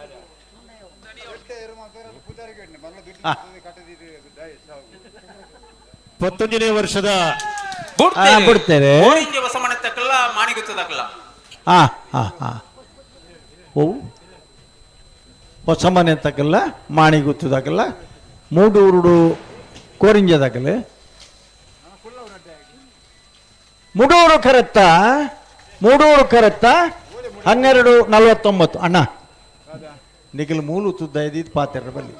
11ನೇ ವರ್ಷದ ಬಿಡ್ತೇವೆ ಹೊಸಮನೆ ತಕ್ಕಲ್ಲ ಮಾಣಿಗುತ್ತದಕ್ಕಲ್ಲ ಓ ಹೊಸ ಮನೆ ತಕ್ಕಲ್ಲ ಮಾಣಿಗುತ್ತದಾಗಲ್ಲ ಮೂಡೂರು ಕೋರಿಂಜದಾಗಲ್ಲ ಮೂಡೂರು ಕರೆತ್ತ 12:49 ಅಣ್ಣ ನಿಖಿಲ್ ಮೂಲು ತುದ್ದ ಇದ್ದಿದ್ದು ಪಾತ್ರೆ ಬಲ್ಲಿ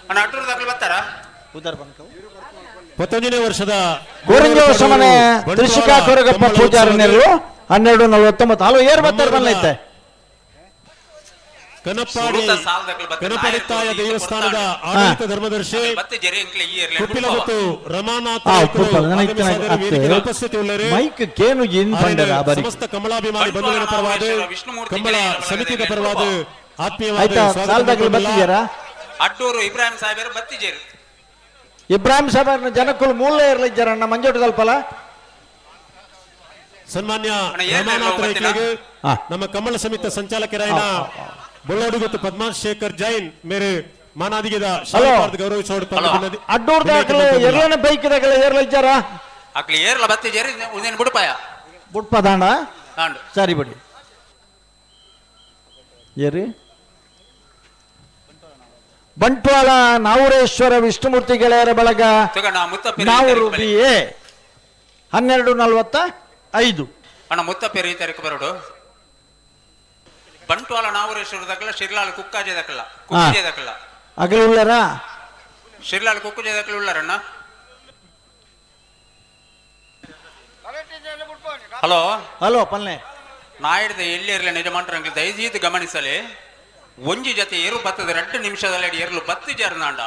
ಅಣ್ಣ ಅಡ್ಡೂರ್ದಾಗಲಿ ಬರ್ತಾರ ಉದರ್ ಬಂಕ 11ನೇ ವರ್ಷದ ಕೋರಿಂಜ ಹೊಸ ಮನೆ ತ್ರಿಷಿಕಾ ಕೊರಗಪ್ಪ ಪೂಜಾರನೆರು 12:49 ಹಲೋ ಏರ್ ಬರ್ತಾರೆ ಬಂದೈತೆ ಕನಪ್ಪಾಡಿ ಗಣಪತಿ ತಾಯ ದೇವಸ್ಥಾನದ ಆಡಳಿತ ಧರ್ಮದರ್ಶಿ ಕುಪ್ಪಿಲ ಮತ್ತು ರಮಾನಾಥ್ ಉಪಸ್ಥಿತಿ ಮೈಕ್ ಕೇನು ಜಿನ್ ಬಂಡರ ಬರಿ ಸಮಸ್ತ ಕಮಲಾಭಿಮಾನಿ ಬಂಧುಗಳ ಪರವಾದ ಕಂಬಳ ಸಮಿತಿಯ ಪರವಾದ ಆತ್ಮೀಯವಾದ ಸಾಲದಾಗಲಿ ಬತ್ತಿದ್ದೀರಾ ಅಡ್ಡೂರು ಇಬ್ರಾಹಿಂ ಸಾಹೇಬರು ಬತ್ತಿದ್ದೀರಿ ಇಬ್ರಾಹಿಂ ಸಾಹೇಬರ್ನ ಜನಕ್ಕೂ ಮೂಲ ಇರ್ಲಿದ್ದಾರಣ್ಣ ಮಂಜೋಟ ತಲ್ಪಲ ಸನ್ಮಾನ್ಯ ರಮಾನಾಥ್ ರೈತರಿಗೆ ನಮ್ಮ ಕಮಲ ಸಮಿತಿ ಸಂಚಾಲಕರಾಯನ ಬಳ್ಳೋಡಿಗೊತ್ತು ಪದ್ಮಶೇಖರ್ ಜೈನ್ ಮೇರೆ ಮಾನಾದಿಗೆದ ಅಡ್ಡೂರ್ದಾಗಲೇ ಎರ್ಲನ ಬೈಕ್ದಾಗಲೇ ಏರ್ಲಿದ್ದಾರ ಅಕ್ಲಿ ಏರ್ಲ ಬತ್ತಿದ್ದೀರಿ ಉಂದೇನು ಬುಡ್ಪಾಯ ಬುಡ್ಪದಾಂಡ ಸರಿ ಬಿಡಿ ಏರಿ ಬಂಟ್ವಾಳ ನಾವೂರೇಶ್ವರ ವಿಷ್ಣುಮೂರ್ತಿ ಗೆಳೆಯರ ಬಳಗ ನಾವೂರು BA 12:45 ಅಣ್ಣ ಮುತ್ತಪ್ಪೆ ರೀತಿಯಕ್ಕೆ ಬರೋಡು ಬಂಟ್ವಾಳ ನಾವೂರೇಶ್ವರದಕ್ಕಲ್ಲ ಶಿರ್ಲಾಲ್ ಕುಕ್ಕಾಜೆದಕ್ಕಲ್ಲ ಕುಕ್ಕಜೆದಕ್ಕಲ್ಲ ಅಗಲ ಉಳ್ಳರ ಶಿರ್ಲಾಲ್ ಕುಕ್ಕಜೆದಕ್ಕಲ್ಲ ಉಳ್ಳರಣ್ಣ ಹಲೋ ಹಲೋ ಪಲ್ಲೆ ನಾಯಿಡ್ದ ಎಲ್ಲಿರಲಿ ನಿಜಮಂಟ್ರಂಗ್ಲಿ ದಯಚೇತು ಗಮನಿಸಲಿ ಒಂಜಿ ಜೊತೆ ಏರು ಬತ್ತದ 2 ನಿಮಿಷದಲ್ಲಿ ಏರ್ಲು ಬತ್ತಿ ಜರ್ನಾಂಡ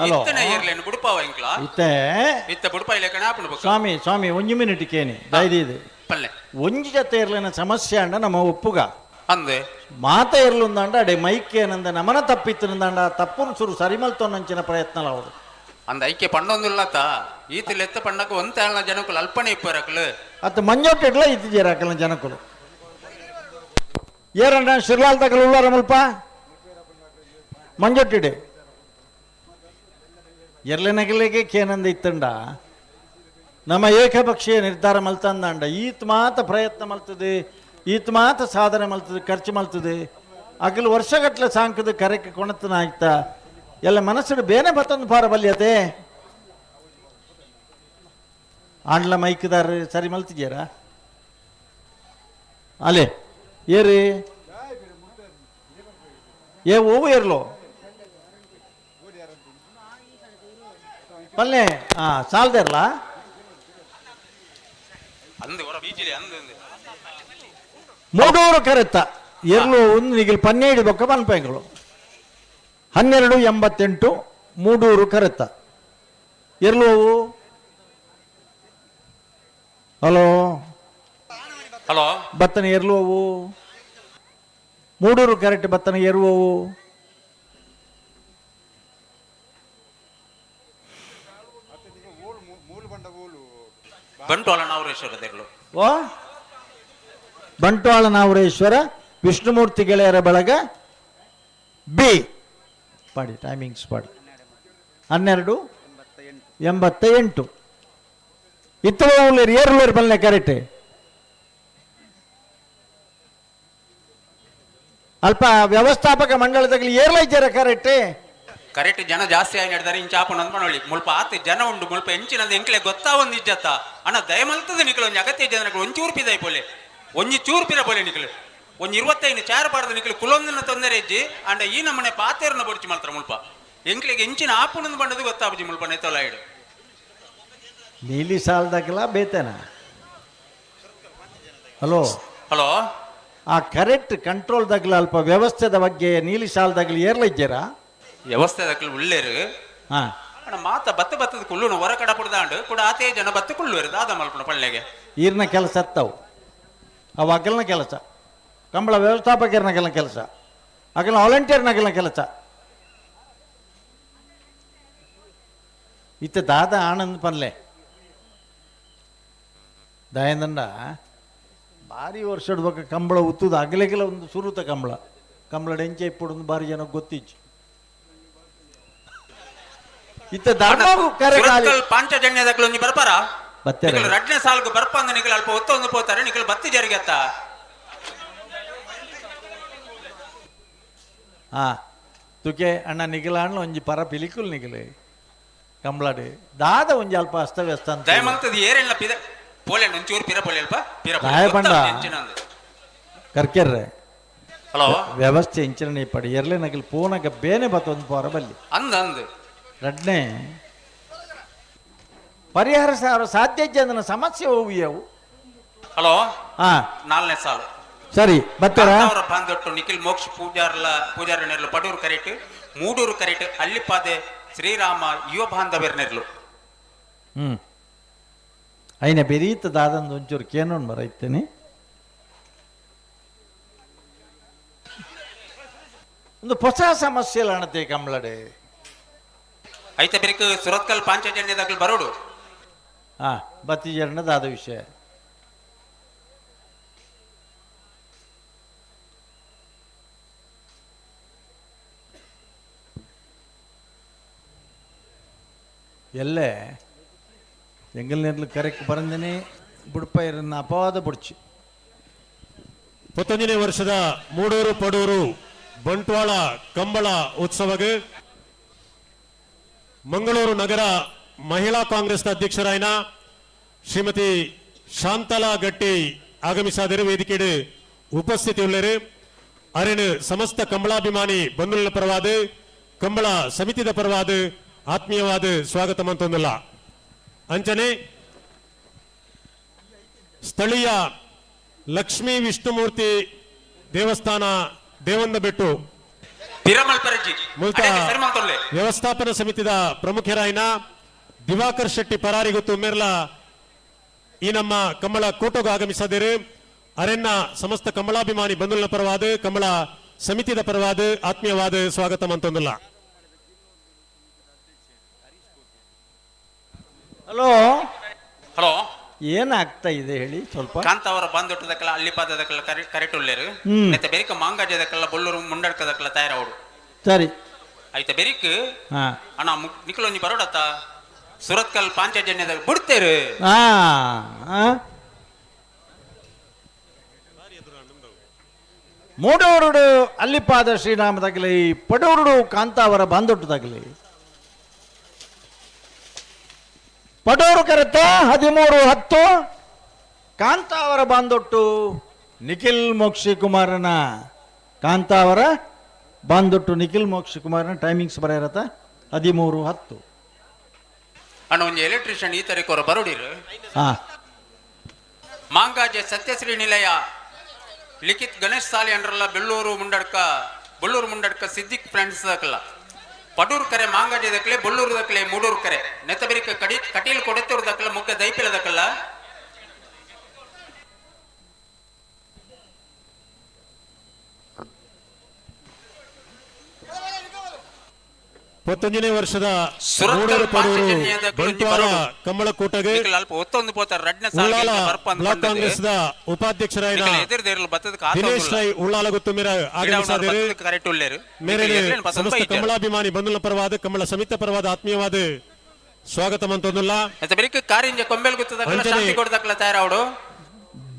ಇತ್ತನೆ ಏರ್ಲೇನು ಬುಡ್ಪಾವ ಇಂಕ್ಲ ಇತ್ತ ಬುಡ್ಪ ಇಲ್ಲ ಕಣಾಪಣ ಸ್ವಾಮಿ 1 ಮಿನಿಟ್ ಕೇನಿ ದಯದೀದು ಪಲ್ಲೆ ಒಂಜಿ ಜೊತೆ ಇರ್ಲಿನ ಸಮಸ್ಯೆ ಅಂಡ ನಮ್ಮ ಒಪ್ಪುಗ ಅಂದೆ ಮಾತ ಇರ್ಲುಂದಾಂಡ ಅಡೆ ಮೈಕ್ ಏನಂದ ನಮನ ತಪ್ಪಿತ್ತಿನಂದಾಂಡ ತಪ್ಪುನು ಸುರು ಸರಿಮಲ್ತೊನ್ನಂಚಿನ ಪ್ರಯತ್ನ ಅವರು ಅಂದ ಐಕ್ಯ ಪಂಡೊಂದಿಲ್ಲತ್ತ ಈತಿಲ್ ಎತ್ತ ಪಂಡಕ್ಕೆ ಒಂತೇಳ ಜನಕ್ಕಲು ಅಲ್ಪನೆ ಇಪ್ಪರಕ್ಲು ಅತ್ತ ಮಂಜೊಟ್ಟಿಡ್ಲ ಇತ್ತಿದ್ದೀರಾಕಲ್ಲ ಜನಕ್ಕಲು ಏರಂಡ ಶಿರ್ಲಾಲ್ ತಗಲು ಉಳ್ಳಾರ ಮಲ್ಪ ಮಂಜೊಟ್ಟಿಡೆ ಎರ್ಲೆನಗಲಿಗೆ ಕೇನಂದ ಇತ್ತಂಡ ನಮ್ಮ ಏಕಪಕ್ಷೀಯ ನಿರ್ಧಾರ ಮಲ್ತಂದಾಂಡ ಈತ್ ಮಾತ ಪ್ರಯತ್ನ ಮಲ್ತದೆ ಈತ್ ಮಾತ ಸಾಧನೆ ಮಲ್ತದೆ ಖರ್ಚು ಮಲ್ತದೆ ಅಗಲು ವರ್ಷಗಟ್ಲೆ ಸಾಂಕದ ಕರೆಕ್ಕೆ ಕೊಣತನ ಆಯ್ತಾ ಎಲ್ಲ ಮನಸ್ಸಿಡು ಬೇನೆ ಬತ್ತೊಂದು ಪಾರ ಬಲ್ಯತೆ ಆಂಡ್ಲ ಮೈಕ್ದಾರ ಸರಿ ಮಲ್ತಿದ್ಯಾರ ಅಲೆ ಏರಿ ಏ ಓವು ಏರ್ಲೋ ಪಲ್ಲೆ ಸಾಲ್ದೇರ್ಲ ಮೂಡೂರು ಕರೆತ್ತ ಎರ್ಲು ಒಂದು ನಿಗಿಲ್ 12 ಬೊಕ್ಕ ಪನ್ಪೆಗಳು 1288 Moodur ಕರೆತ್ತ ಎರ್ಲು hello hello ಬತ್ತನ ಎರ್ಲುವವು Moodur correct ಬತ್ತನ ಏರುವವು Bantwal ನಾವರೇಶ್ವರದೆರ್ಲು ಓ ಬಂಟ್ವಾಳ ನಾವರೇಶ್ವರ ವಿಷ್ಣುಮೂರ್ತಿ ಗೆಳೆಯರ ಬಳಗ ಬಿ ಪಾಡಿ ಟೈಮಿಂಗ್ಸ್ ಪಾಡಿ 1288 ಇತ್ತೂರು ಏರ್ಲೂರು ಬಲ್ಲೆ ಕರೆಕ್ಟ್ ಅಲ್ಪ ವ್ಯವಸ್ಥಾಪಕ ಮಂಡಳದಲ್ಲಿ ಏರ್ಲೈಜರ ಕರೆಕ್ಟ್ ಕರೆಕ್ಟ್ ಜನ ಜಾಸ್ತಿ ಆಗಿ ನಡೆದಾರೆ ಇಂಚಾಪನ ಅಂದ್ಕೊಳ್ಳಿ ಮುಲ್ಪ ಆತ ಜನ ಉಂಡು ಮುಲ್ಪ ಎಂಚಿನದ ಎಂಕ್ಲೆ ಗೊತ್ತಾ ಒಂದು ಇಜ್ಜತ್ತ ಅಣ್ಣ ದಯಮಲ್ತದ ನಿಖಲು ಒಂಜಿ ಅಗತ್ಯ ಜನಗಳು ಒಂಚೂರು ಪಿದಾಯಿ ಪೋಲೆ ಒಂಜಿ ಚೂರು ಪಿರ ಪೋಲೆ ನಿಖಲು ಒಂಜಿ 25 ಚಾರ ಪಾಡದ ನಿಖಲು ಕುಲೊಂದಿನ ತೊಂದರೆ ಇಜ್ಜಿ ಅಂಡ ಈ ನಮ್ಮನೆ ಪಾತೇರನ್ನ ಬೊಡ್ಚಿ ಮಲ್ತಾರ ಮುಲ್ಪ ಎಂಕ್ಲೆಗೆ ಎಂಚಿನ ಆಪುಣದ ಬಂಡದು ಗೊತ್ತಾಪಜಿ ಮುಲ್ಪ ನೆತ್ತಲಾಯಿಡು ನೀಲಿ ಸಾಲದಾಗಲ ಬೇತೇನ ಹಲೋ ಹಲೋ ಆ ಕರೆಕ್ಟ್ ಕಂಟ್ರೋಲ್ ದಾಗಲ ಅಲ್ಪ ವ್ಯವಸ್ಥೆದ ಬಗ್ಗೆ ನೀಲಿ ಸಾಲದಾಗಲಿ ಏರ್ಲೈಜ್ಜರ ವ್ಯವಸ್ಥೆ ದಕ್ಕಲು ಉಳ್ಳೇರು ಅಣ್ಣ ಮಾತ ಬತ್ತದ ಕುಲ್ಲುನು ಹೊರ ಕಡ ಪುಡ್ದಾಂಡು ಕೂಡ ಆತೇ ಜನ ಬತ್ತ ಕುಳ್ಳುವರು ದಾದ ಮಲ್ಪಣ ಪಳ್ಳೆಗೆ ಈರ್ನ ಕೆಲಸ ಅತ್ತವು ಅವು ಅಗಲ್ನ ಕೆಲಸ ಕಂಬಳ ವ್ಯವಸ್ಥಾಪಕರನಗಲ್ನ ಕೆಲಸ ಅಗಲ್ನ ವಾಲಂಟಿಯರ್ನಗಲ್ನ ಕೆಲಸ ಇತ್ತ ದಾದ ಆನಂದ್ ಪನ್ಲೆ ದಯಂದಂಡ ಭಾರಿ ವರ್ಷದ ಬಗ್ಗೆ ಕಂಬಳ ಉತ್ತದ ಅಗಲೆಗೆಲ್ಲ ಒಂದು ಸುರುತ ಕಂಬಳ ಎಂಚೆ ಇಪ್ಪೊಂದು ಭಾರಿ ಜನ ಗೊತ್ತಿಚ್ಚು ಇತ್ತ ಧರ್ಮವು ಪಾಂಚಜನ್ಯದಕ್ಕಲು ಒಂಜಿ ಬರ್ಪಾರ ಬತ್ತೇರ ರಡ್ನೆ ಸಾಲ್ಗು ಬರ್ಪಂದ ನಿಖಲ್ ಅಲ್ಪ ಒತ್ತೊಂದು ಪೋತಾರೆ ನಿಖಲ್ ಬತ್ತಿ ಜರಿಗತ್ತ ತುಕೆ ಅಣ್ಣ ನಿಖಿಲ ಅಣ್ಣ ಒಂಜಿ ಪರ ಪಿಲಿಕುಲ್ ನಿಖಿಲೆ ಕಂಬಳಾಡು ದಾದ ಒಂಜಿ ಅಲ್ಪ ಅಸ್ತವ್ಯಸ್ತ ಅಂತ ದಯಮಲ್ತದ ಏರೆಲ್ಲ ಪಿದ ಪೋಲೆ ಒಂಚೂರು ಪಿರ ಪೋಲೆ ಅಲ್ಪ ಪಿರ ಪಂಡ ಕರ್ಕೆರ್ರೆ ಹಲೋ ವ್ಯವಸ್ಥೆ ಇಂಚಿನ ಪಡಿ ಎರ್ಲೆ ನಗಲ್ ಪೋನಗ ಬೇನೆ ಬತ್ತೊಂದು ಪರ ಬಲ್ಲಿ ಅಂದ ರಡ್ನೆ ಪರಿಹಾರ ಸಾಧ್ಯ ಜನ ಸಮಸ್ಯೆ ಹೋಗಿಯವು ಹಲೋ 4ನೇ ಸಾಲು ಸರಿ ಬತ್ತಾರ ಅವರ ಬಾಂಧೊಟ್ಟು ನಿಖಿಲ್ ಮೋಕ್ಷ ಪೂಜಾರನೆರ್ಲು ಪಡೂರು ಕರೆಕ್ಟ್ ಮೂಡೂರು ಕರೆಕ್ಟ್ ಅಲ್ಲಿಪಾದೆ ಶ್ರೀರಾಮ ಯುವ ಬಾಂಧವ್ಯರ್ನೆರ್ಲು అయిన ಬೆರೀತ ದಾದಂದು ಒಂಚೂರು ಕೇನೋನ್ ಬರೈತೇನೆ ಒಂದು ಹೊಸ ಸಮಸ್ಯೆ ಅಣತೆ ಕಂಬಳಡೆ ಐತೆ ಬೆರಿಕ ಸುರತ್ಕಲ್ ಪಾಂಚಜನ್ಯದಾಗಲು ಬರೋಡು ಬತ್ತಿ ಜರ್ಣದಾದ ವಿಷಯ ಎಲ್ಲೇ ಎಂಗಲ್ನೇರ್ಲು ಕರೆಕ್ಟ್ ಬರಂದೇನೆ ಬುಡ್ಪೈರನ್ನ ಅಪವಾದ ಬುಡ್ಚಿ 11ನೇ ವರ್ಷದ ಮೂಡೂರು ಪಡೂರು ಬಂಟ್ವಾಳ ಕಂಬಳ ಉತ್ಸವಗೆ ಮಂಗಳೂರು ನಗರ ಮಹಿಳಾ ಕಾಂಗ್ರೆಸ್ನ ಅಧ್ಯಕ್ಷರಾಯಿನ ಶ್ರೀಮತಿ ಶಾಂತಲಾ ಗಟ್ಟಿ ಆಗಮಿಸಾದರು ವೇದಿಕೆಡು ಉಪಸ್ಥಿತಿಯುಳ್ಳರು ಅರೆನು ಸಮಸ್ತ ಕಂಬಳಾಭಿಮಾನಿ ಬಂಧುಗಳ ಪರವಾದ ಕಂಬಳ ಸಮಿತಿದ ಪರವಾದ ಆತ್ಮೀಯವಾದ ಸ್ವಾಗತ ಮಂತೊಂದಲ್ಲ ಅಂಚನೆ ಸ್ಥಳೀಯ ಲಕ್ಷ್ಮೀ ವಿಷ್ಣುಮೂರ್ತಿ ದೇವಸ್ಥಾನ ದೇವಂದ ಬೆಟ್ಟು ಮೂಲತಃ ವ್ಯವಸ್ಥಾಪನಾ ಸಮಿತಿದ ಪ್ರಮುಖರಾಯಿನ ದಿವಾಕರ್ ಶೆಟ್ಟಿ ಪರಾರಿ ಗೊತ್ತು ಮೇರ್ಲ ಈ ನಮ್ಮ ಕಮಲ ಕೋಟೋಗ ಆಗಮಿಸದಿರು ಅರೆನ್ನ ಸಮಸ್ತ ಕಮಲಾಭಿಮಾನಿ ಬಂಧುಗಳ ಪರವಾದ ಕಮಲ ಸಮಿತಿದ ಪರವಾದ ಆತ್ಮೀಯವಾದ ಸ್ವಾಗತ ಮಂತೊಂದಿಲ್ಲ. ಹಲೋ ಹಲೋ ಏನಾಗ್ತಾ ಇದೆ ಹೇಳಿ ಸ್ವಲ್ಪ. ಕಾಂತಾವರ ಬಂದೊಟ್ಟದಕ್ಕೆಲ್ಲ ಅಲ್ಲಿ ಪಾದದಕ್ಕೆಲ್ಲ ಕರೆಕ್ಟ್ ಉಳ್ಳೇರು ಮತ್ತೆ ಬೆರಿಕ ಮಾಂಗಾಜದಕ್ಕೆಲ್ಲ ಬೊಲ್ಲೂರು ಮುಂಡಡ್ಕದಕ್ಕೆಲ್ಲ ತಯಾರವಡು ಸರಿ ಆಯ್ತಾ ಬೆರಿಕ್ ಹಾ ಅಣ್ಣ ನಿಖಲೊಂಜಿ ಬರೋಡತ್ತ ಸುರತ್ಕಲ್ ಪಾಂಚಜನ್ಯದಾಗ ಬಿಡ್ತೇರು ಹಾ ಮೂಡೂರುಡು ಅಲ್ಲಿಪಾದ ಶ್ರೀರಾಮದಾಗಲಿ ಪಡೂರುಡು ಕಾಂತಾವರ ಬಾಂದೊಟ್ಟದಾಗಲಿ ಪಡೂರು ಕರೆತ 13-10 ಕಾಂತಾವರ ಬಾಂದೊಟ್ಟು ನಿಖಿಲ್ ಮೋಕ್ಷಿ ಕುಮಾರನ ಕಾಂತಾವರ ಬಾಂದೊಟ್ಟು ನಿಖಿಲ್ ಮೋಕ್ಷಿ ಕುಮಾರನ ಟೈಮಿಂಗ್ಸ್ ಬರೆಯರತ್ತ 13-10 ಅಣ್ಣ ಒಂದು ಎಲೆಕ್ಟ್ರಿಷಿಯನ್ ಈ ತರೀಕೋರ ಬರೋಡಿರು ಹಾ ಮಾಂಗಾಜೆ ಸತ್ಯಶ್ರೀ ನಿಲಯ ಲಿಖಿತ್ ಗಣೇಶ್ ಸಾಲಿ ಅಂಡ್ರಲ್ಲ ಬೆಳ್ಳೂರು ಮುಂಡಡ್ಕ ಸಿದ್ದಿಕ್ ಫ್ರೆಂಡ್ಸ್ ದಕ್ಕಲ್ಲ ಪಡೂರು ಕರೆ ಮಾಂಗಾಜೆ ದಕ್ಕಲೆ ಬೊಳ್ಳೂರು ದಕ್ಕಲೆ ಮೂಡೂರು ಕರೆ ನೆತ್ತಬರಿಕ ಕಟೀಲ್ ಕೊಡೆತ್ತೂರು ದಕ್ಕಲ್ಲ ಮುಗ್ಗ ದೈಪಿಲ ದಕ್ಕಲ್ಲ ಪತ್ತೊಂದನೇ ವರ್ಷದ ಮೂಡೂರು ಪಡೂರು ಬಂಟ್ವಾಳ ಕಮ್ಮಳಕೋಟಗೆ ಬ್ಲಾಕ್ ಕಾಂಗ್ರೆಸ್ ಉಪಾಧ್ಯಕ್ಷರಾದ ದಿನೇಶ್ ರೈ ಉಳ್ಳಾಲ ಗೊತ್ತುಮೇರ ಆಗಮಿಸಿದರು. ಮೇರೆಗೆ ಸಮಸ್ತ ಕಮಲಾಭಿಮಾನಿ ಬಂಧುಗಳ ಪರವಾದ ಕಮಲ ಸಮಿತಿ ಪರವಾದ ಆತ್ಮೀಯವಾದ ಸ್ವಾಗತ ಮಂತೊಂದುಲ್ಲ.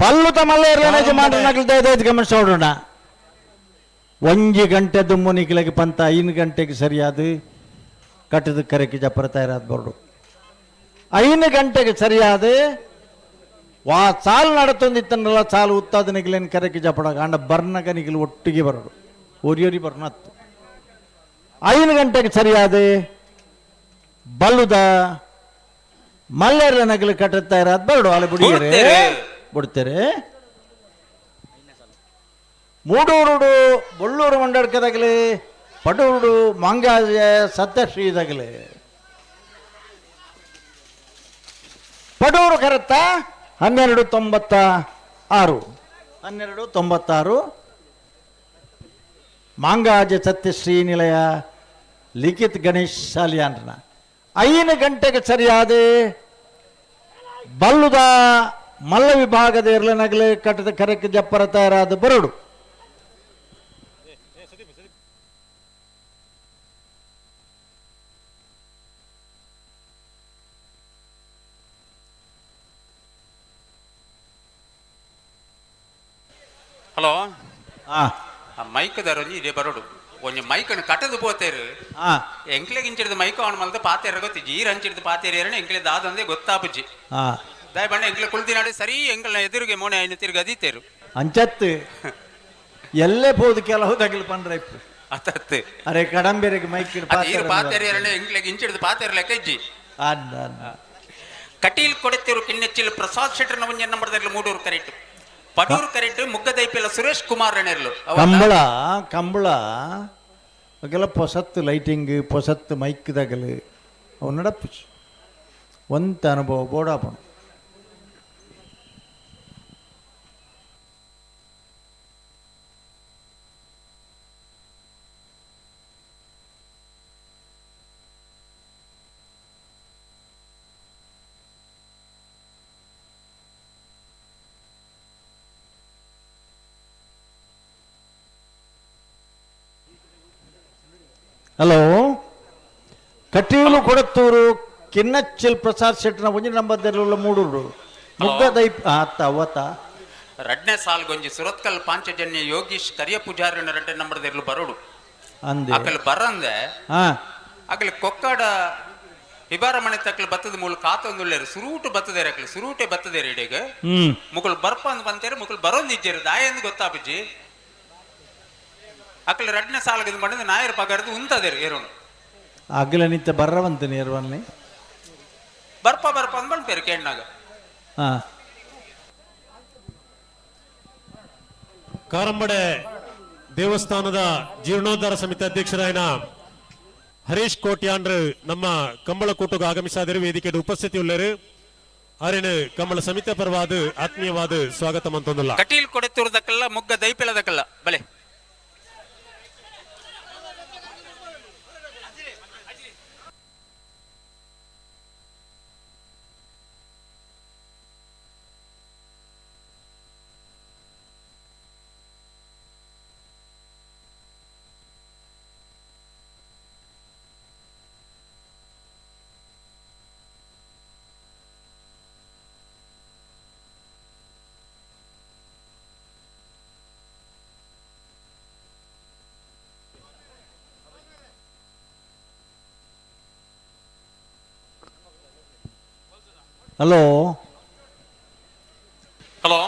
ಬಲ್ಲುತ ಮಲ್ಲೇರ್ಲನೇಜ್ ಮಾಡಿದ ಗಮನಿಸೋಣ. 1 ಗಂಟೆ ದುಮ್ಮು ನಿಖಿಲಗೆ ಪಂತ 5 ಗಂಟೆಗೆ ಸರಿಯಾದ ಕಟ್ಟದ ಕರೆಗೆ ಜಪ್ಪರ ತಯಾರಾದ ಬರಡು 5 ಗಂಟೆಗೆ ಸರಿಯಾದ ಸಾಲು ನಡತೊಂದಿತ್ತನಲ್ಲ ಸಾಲು ಉತ್ತಾದ ನಿಖಿಲೇನು ಕರೆಗೆ ಜಪ್ಪಡ ಕಾಂಡ ಬರ್ನಗ ನಿಖಿಲು ಒಟ್ಟಿಗೆ ಬರಡು ಒರಿಯೊರಿ ಬರ್ನತ್ತು 5 ಗಂಟೆಗೆ ಸರಿಯಾದ ಬಲ್ಲುದ ಮಲ್ಲೇರ್ಲ ನಗಲು ಕಟ್ಟದ ತಯಾರಾದ ಬರಡು ಅಲ್ಲಿ ಬಿಡ್ತೇರೆ ಮೂಡೂರುಡು ಬೊಳ್ಳೂರು ಮಂಡಡ್ಕದಾಗಲಿ ಪಡೂರುಡು ಮಾಂಗಾಜ ಸತ್ಯಶ್ರೀದಾಗಲಿ ಪಡೂರು ಕರೆತ್ತ 1296 ಮಾಂಗಾಜ ಸತ್ಯಶ್ರೀ ನಿಲಯ ಲಿಖಿತ್ ಗಣೇಶ್ ಶಾಲಿಯಾನ್ರನ 5 ಗಂಟೆಗೆ ಸರಿಯಾದ ಬಲ್ಲುದ ಮಲ್ಲ ವಿಭಾಗದ ಎರಲನಗಲೆ ಕಟ್ಟದ ಕರೆಕ್ಕೆ ಜಪ್ಪರ ತಯಾರಾದ ಬರಡು ಹಲೋ ಮೈಕ್ ದರೊಂಜಿ ಇದೇ ಬರೋಡು ಒಂಜಿ ಮೈಕನ್ನು ಕಟ್ಟದು ಪೋತೇರು ಎಂಕ್ಲೆ ಇಂಚಿಡ್ದು ಮೈಕ್ ಆನ್ ಮಲ್ದ ಪಾತೇರ ಗೊತ್ತಿಜ್ಜಿ ಈ ರಂಚಿಡ್ದು ಪಾತೇರಿ ಎಂಕ್ಲೆ ದಾದಂದೇ ಗೊತ್ತಾಪುಜ್ಜಿ ದಯ ಬಣ್ಣ ಎಂಕ್ಲೆ ಕುಳ್ದಿನಾಡಿ ಸರಿ ಎಂಕ್ಲ ಎದುರಿಗೆ ಮೋನೆ ಐನು ತಿರ್ಗಿ ಅದಿತ್ತೇರು ಅಂಚತ್ತು ಎಲ್ಲೇ ಬೋದು ಕೆಲವು ತಗಿಲು ಪಂಡ್ರೆ ಅತ್ತತ್ತು ಅರೆ ಕಡಂಬೇರೆಗೆ ಮೈಕ್ ಪಾತೇರಿ ಎಂಕ್ಲೆ ಇಂಚಿಡ್ದು ಪಾತೇರ ಲೆಕ್ಕಜ್ಜಿ ಕಟೀಲ್ ಕೊಡೆತ್ತೇರು ಕಿಣ್ಣೆಚ್ಚಿಲ್ ಪ್ರಸಾದ್ ಶೆಟ್ಟರ್ನ ಒಂಜೆ ನಂಬರ್ದಲ್ಲಿ ಮೂಡೂರು ಕರೆಕ್ಟ್ ಪಡೂರು ಕರೆಕ್ಟ್ ಮುಗ್ಗದೈಪಿಲ್ಲ ಸುರೇಶ್ ಕುಮಾರ್ ರಣೆರ್ಲು ಕಂಬಳ ಅಗೆಲ್ಲ ಪೊಸತ್ತು ಲೈಟಿಂಗ್ ಪೊಸತ್ತು ಮೈಕ್ದಾಗಲು ಅವು ನಡಪ್ಪು ಒಂತ ಅನುಭವ ಬೋಡಾಪಣ ಹಲೋ ಕಟೀಲು ಕೊಡತ್ತೂರು ಕಿನ್ನಚ್ಚಿಲ್ ಪ್ರಸಾದ್ ಶೆಟ್ಟನ ಒಂಜಿ ನಂಬರ್ದಲ್ಲ ಮೂಡೂರು ಮುಗ್ಗದೈ ಅವತ್ತ ರಡ್ನೆ ಸಾಲ್ಗೊಂಜಿ ಸುರತ್ಕಲ್ ಪಾಂಚಜನ್ಯ ಯೋಗೀಶ್ ಕರಿಯ ಪೂಜಾರಿನ ರಡ್ಡೆ ನಂಬರ್ದೆರ್ಲು ಬರೋಡು ಅಕಲ್ ಬರಂದೆ ಅಕಲ್ ಕೊಕ್ಕಡ ಹಿಬಾರ ಮನೆ ತಕ್ಕಲು ಬತ್ತದ ಮೂಲ ಕಾತೊಂದುಳ್ಳೇರು ಸುರೂಟು ಬತ್ತದೇರ ಅಕಲ್ ಸುರೂಟೆ ಬತ್ತದೇರ ಇಡೆಗೆ ಮುಕುಲ್ ಬರ್ಪ ಅಂದ್ ಬಂತೇರು ಮುಕುಲ್ ಬರೋಂದಿಜ್ಜೇರು ದಾಯಂದು ಗೊತ್ತಾಪಜ್ಜಿ ಅಕಲ್ ರಡ್ನೆ ಸಾಲಗದು ಮಾಡಿದ್ರೆ ನಾಯರ್ ಪಗಾರದು ಉಂತದೇರು ಏರೋನು ಅಗಲ ನಿತ್ಯ ಬರ್ರವಂತ ನೇರ್ವಲ್ಲಿ ಬರ್ಪ ಅಂದ್ ಬಂದ್ಪೇರು ಕೇಣ್ಣಾಗ ಕಾರಂಬಡೆ ದೇವಸ್ಥಾನದ ಜೀರ್ಣೋದ್ಧಾರ ಸಮಿತಿ ಅಧ್ಯಕ್ಷರಾಯನ ಹರೀಶ್ ಕೋಟ್ಯಾಂಡ್ರು ನಮ್ಮ ಕಂಬಳ ಕೂಟಕ್ಕೆ ಆಗಮಿಸಾದರು. ವೇದಿಕೆಯ ಉಪಸ್ಥಿತಿ ಉಳ್ಳರು ಅರೇನು ಕಂಬಳ ಸಮಿತಿ ಪರವಾದ ಆತ್ಮೀಯವಾದ ಸ್ವಾಗತ ಮಂತೊಂದಲ್ಲ. ಕಟೀಲ್ ಕೊಡೆತೂರ್ದಕ್ಕಲ್ಲ ಮುಗ್ಗ ದೈಪಿಳದಕ್ಕಲ್ಲ ಬಲೆ ಹಲೋ ಹಲೋ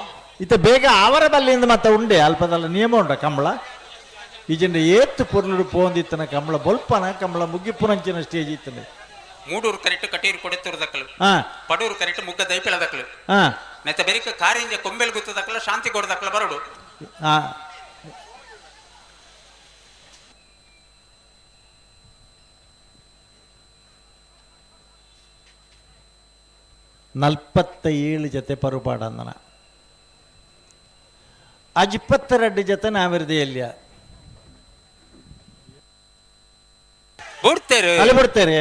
ಇತ್ತ ಬೇಗ ಅವರ ಬಲ್ಲಿಂದ ಮತ್ತೆ ಉಂಡೆ ಅಲ್ಪದಲ್ಲ ನಿಯಮ ಉಂಡ ಕಂಬಳ ಈಜಿಂದ ಏತ್ತು ಪೊರ್ಲು ಪೋಂದಿತ್ತನ ಕಂಬಳ ಬೊಲ್ಪನ ಕಂಬಳ ಮುಗ್ಗಿಪ್ಪುನಂಚಿನ ಸ್ಟೇಜ್ ಇತ್ತನೆ ಮೂಡೂರು ಕರೆಕ್ಟ್ ಕಟೀರು ಕೊಡೆತೂರ್ದಕ್ಕಲು ಹಾ ಪಡೂರು ಕರೆಕ್ಟ್ ಮುಗ್ಗ ದೈಪಿಳದಕ್ಕಲು ಹಾ ನೆತ್ತ ಬೆರಿಕ ಕಾರಿಂಜ ಕೊಂಬೆಲ್ ಗುತ್ತದಕ್ಕಲ್ಲ ಶಾಂತಿ ಕೊಡದಕ್ಕಲ್ಲ ಬರಡು ಹಾ ನಲ್ಪತ್ತೇಳು ಜೊತೆ ಪರುಪಾಡಂದನ ಅಜ್ 22 ಜೊತೆ ನಾವಿರದೆಯಲ್ಲ ಅಲ್ಲಿ ಬಿಡ್ತೇರೆ.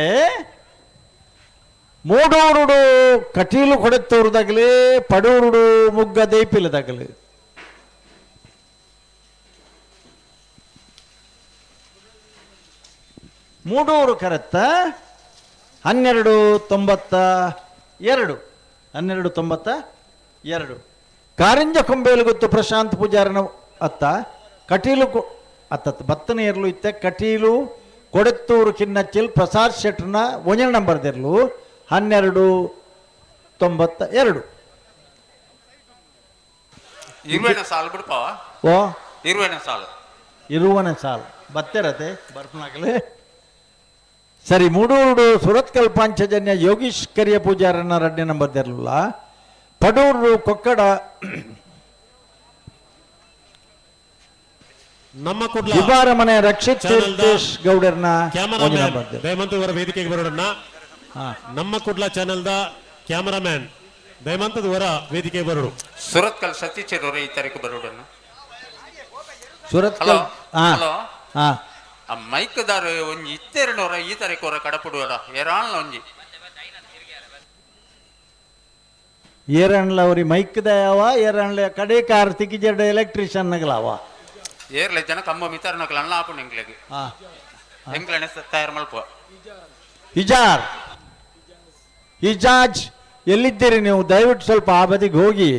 ಮೂಡೂರುಡು ಕಟೀಲು ಕೊಡೆತ್ತೂರ್ದಾಗಲಿ ಪಡೂರುಡು ಮುಗ್ಗ ದೈಪಿಲದಾಗಲಿ ಮೂಡೂರು ಕರೆತ್ತ 1292 ಕಾರಿಂಜ ಕೊಂಬೇಲು ಗೊತ್ತು ಪ್ರಶಾಂತ್ ಪೂಜಾರನ ಅತ್ತ ಕಟೀಲು ಅತ್ತ ಬತ್ತನ ಇರ್ಲು ಇತ್ತ ಕಟೀಲು ಕೊಡೆತ್ತೂರು ಕಿನ್ನಚ್ಚಿಲ್ ಪ್ರಸಾದ್ ಶೆಟ್ರನ ಒಂಜನ ನಂಬರ್ದಿರ್ಲು 1292 ಇರುವೆನ ಸಾಲು ಬಿಡ್ಪಾವ ಓ ಇರುವನ ಸಾಲು ಬತ್ತಿರತೆ ಬರ್ಪನಾಗಲಿ ಸರಿ. ಮೂಡೂರು ಸುರತ್ಕಲ್ ಪಾಂಚಜನ್ಯ ಯೋಗೀಶ್ ಕರಿಯ ಪೂಜಾರನ 2ನೇ ನಂಬರ್ದಿರ್ಲಿಲ್ಲ. ಪಡೂರು ಕೊಕ್ಕಡ ನಮ್ಮ ಇಬ್ಬಾರ ಮನೆ ರಕ್ಷಿತ್ ತೀರ್ಥೇಶ್ ಗೌಡರ್ನ ದಯಮಂತು ಅವರ ವೇದಿಕೆಗೆ ಬರೋಣ. ನಮ್ಮ ಕುಡ್ಲ ಚಾನೆಲ್ದ ಕ್ಯಾಮರಾಮ್ಯಾನ್ ದಯಮಂತದ ಹೊರ ವೇದಿಕೆಗೆ ಬರೋರು. ಸುರತ್ಕಲ್ ಸತೀಶರವರ ಈ ತಾರೀಕು ಬರೋಡನ್ನ ಸುರತ್ಕಲ್ ಮೈಕ್ದಾರು ಒಂಜಿ ಇತ್ತೆರಡವರ ಈ ತಾರೀಕು ಹೊರ ಕಡಪಡುವಲ್ಲ ಏರಾಣ ಒಂಜಿ ಏರಣ್ಲ ಅವ್ರಿ ಮೈಕ್ದವ ಏರಣ್ಲ ಕಡೆ ಕಾರ್ ತಿಕ್ಕಿಜೆಡ್ ಎಲೆಕ್ಟ್ರಿಷಿಯನ್ ನಗಲವ ಏರ್ಲೆ ಜನ ಕಂಬ ಮಿತಾರನಕಲ ಅಲ್ಲ ಆಪುಣ ಎಂಗ್ಲೆಗೆ ಎಂಗ್ಲನೆ ತಯಾರು ಮಲ್ಪ ಇಜಾಜ್ ಎಲ್ಲಿದ್ದೀರಿ ನೀವು? ದಯವಿಟ್ಟು ಸ್ವಲ್ಪ ಆ ಬದಿಗೆ ಹೋಗಿ,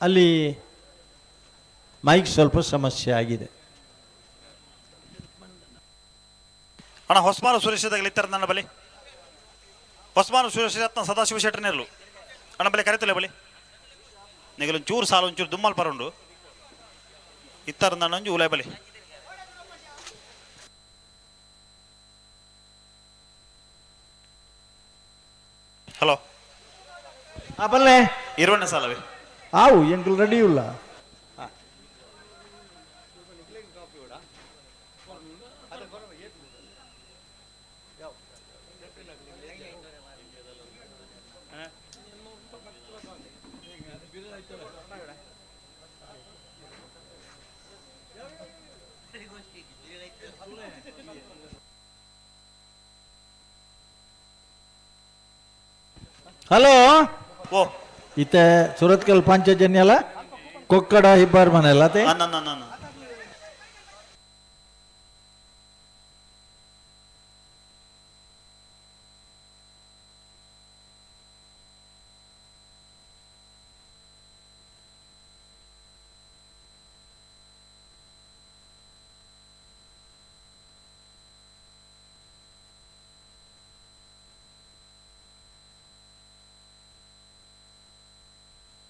ಅಲ್ಲಿ ಮೈಕ್ ಸ್ವಲ್ಪ ಸಮಸ್ಯೆ ಆಗಿದೆ. ಅಣ್ಣ ಹೊಸಮಾರು ಸುರೇಶದಾಗಲಿ ಇತ್ತರ ನನ್ನ ಬಳಿ ಹೊಸಮಾರು ಸುರೇಶ ಸದಾಶಿವ ಶೆಟ್ಟರ್ನೆರ್ಲು ಅಣ್ಣ ಬಳಿ ಕರೆತಲೆ ಬಳಿ ನಿಗಲೊಂದು ಚೂರು ಸಾಲು ಒಂಚೂರು ದುಮ್ಮಲ್ ಪರುಂಡು ಇತ್ತರ ನಂಜು ಉಲೈ ಬಲಿ ಹಲೋ ಬಲ್ಲೆ ಇರುವಣ್ಣ ಸಾಲವೇ ಆವು ಎಂಕಲ್ ರೆಡಿ ಇಲ್ಲ. ಹಲೋ ಓ ಇತ್ತ ಸುರತ್ಕಲ್ ಪಾಂಚಜನ್ಯಲ ಕೊಕ್ಕಡ ಹಿಬ್ಬಾರ್ ಮನೆಲ್ಲ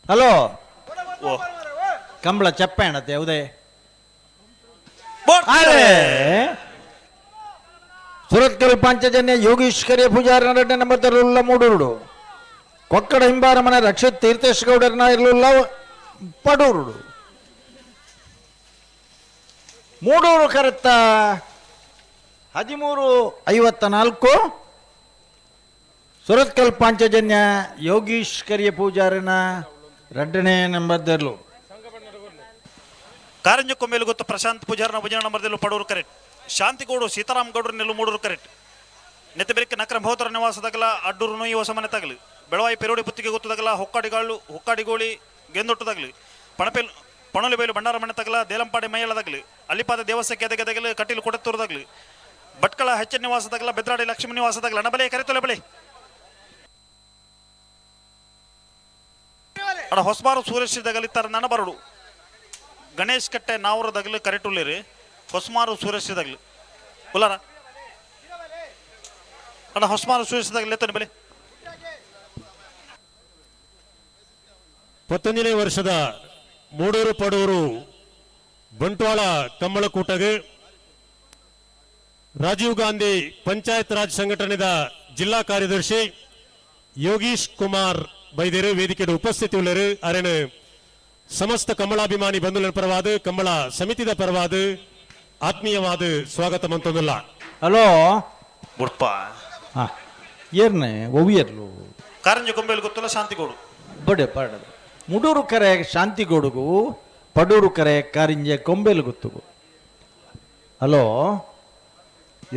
ಹಲೋ ಕಂಬಳ ಚಪ್ಪೆ ಅಣತೆ ಉದಯ ಸುರತ್ಕಲ್ ಪಾಂಚಜನ್ಯ ಯೋಗೀಶ್ವರ್ಯ ಪೂಜಾರ 2ನೇ ನಂಬರ್ ತರಲಿಲ್ಲ ಮೂಡೂರುಡು ಕೊಕ್ಕಡ ಹಿಂಬಾರ ಮನೆ ರಕ್ಷಿತ್ ತೀರ್ಥೇಶ್ ಗೌಡರ್ನ ಇರಲಿಲ್ಲ ಪಡೂರುಡು ಮೂಡೂರು ಕರೆತ್ತ 1354 ಸುರತ್ಕಲ್ ಪಾಂಚಜನ್ಯ ಯೋಗೀಶ್ ಕರಿಯ ಪೂಜಾರಿನ 2ನೇ ನಂಬರ್ದಲ್ಲೂ ಕಾರಂಜ ಕೊಂಬೇಲು ಗೊತ್ತು ಪ್ರಶಾಂತ್ ಪೂಜಾರನ ಭುಜನ ನಂಬರ್ದಲ್ಲೂ ಪಡೂರು ಕರೆಕ್ಟ್. ಶಾಂತಿಗೌಡು ಸೀತಾರಾಮ್ ಗೌಡ್ರ ನೆಲ್ಲು ಮೂಡೂರು ಕರೆಕ್ಟ್. ನೆತ್ತಬೆರಕ್ಕೆ ನಕ್ರ ಮಹೋತ್ತರ ನಿವಾಸದಾಗಲ ಅಡ್ಡೂರು ನುಯಿ ಹೊಸ ಮನೆ ತಗಲು ಬೆಳವಾಯಿ ಪೆರೋಡಿ ಪುತ್ತಿಗೆ ಗೊತ್ತದಾಗಲ ಹೊಕ್ಕಾಡಿಗೋಳಿ ಗೆಂದೊಟ್ಟದಾಗಲಿ ಪಣೊಲಿ ಬೈಲು ಬಂಡಾರ ಮನೆ ತಗಲ ದೇಲಂಪಾಡಿ ಮೈಯಳದಾಗಲಿ ಅಲ್ಲಿಪಾದ ದೇವಸ್ಥಕ್ಕೆ ಎದಗದಾಗಲಿ ಕಟೀಲು ಕೊಡತ್ತೂರದಾಗಲಿ ಭಟ್ಕಳ ಹೆಚ್ಚಿನ ನಿವಾಸದಾಗಲ ಬೆದ್ರಾಡಿ ಲಕ್ಷ್ಮೀ ನಿವಾಸದಾಗಲ ಅಣ್ಣ ಬಲೆ ಕರೆತೊಲೆ ಬಲೆ ಅಡ ಹೊಸಬಾರು ಸೂರ್ಯಶ್ರೀದಾಗಲಿ ತರ ನನ್ನ ಬರಡು ಗಣೇಶ್ ಕಟ್ಟೆ ನಾವರದಾಗಲಿ ಕರೆಟುಲ್ಲಿರಿ ಹೊಸಮಾರು ಸೂರ್ಯಶ್ರೀದಾಗಲಿ ಕುಲಾರ ಅಣ್ಣ ಹೊಸಮಾರು ಸೂರ್ಯಶ್ರೀದಾಗಲಿ ಎತ್ತನೆ ಬಲೆ 11ನೇ ವರ್ಷದ ಮೂಡೂರು ಪಡೂರು ಬಂಟ್ವಾಳ ಕಂಬಳಕೂಟಗೆ ರಾಜೀವ್ ಗಾಂಧಿ ಪಂಚಾಯತ್ ರಾಜ್ ಸಂಘಟನೆದ ಜಿಲ್ಲಾ ಕಾರ್ಯದರ್ಶಿ ಯೋಗೀಶ್ ಕುಮಾರ್ ಬೈದೇರು ವೇದಿಕೆಯ ಉಪಸ್ಥಿತಿ ಉಳ್ಳರು ಅರೆನು ಸಮಸ್ತ ಕಮಲಾಭಿಮಾನಿ ಬಂಧುಗಳ ಪರವಾದ ಕಂಬಳ ಸಮಿತಿದ ಪರವಾದ ಆತ್ಮೀಯವಾದ ಸ್ವಾಗತ ಮಂತೊಂದಿಲ್ಲ. ಹಲೋ ಗುಡ್ಪ ಏರ್ನೆ ಒವಿಯರ್ಲು ಕಾರಂಜ ಕೊಂಬೇಲು ಗೊತ್ತಲ್ಲ ಶಾಂತಿಗೌಡು ಬಡೆ ಪಾಡದು ಮುಡೂರು ಕರೆ ಶಾಂತಿಗೌಡುಗು ಪಡೂರು ಕರೆ ಕಾರಿಂಜೆ ಕೊಂಬೇಲು ಗೊತ್ತುಗು. ಹಲೋ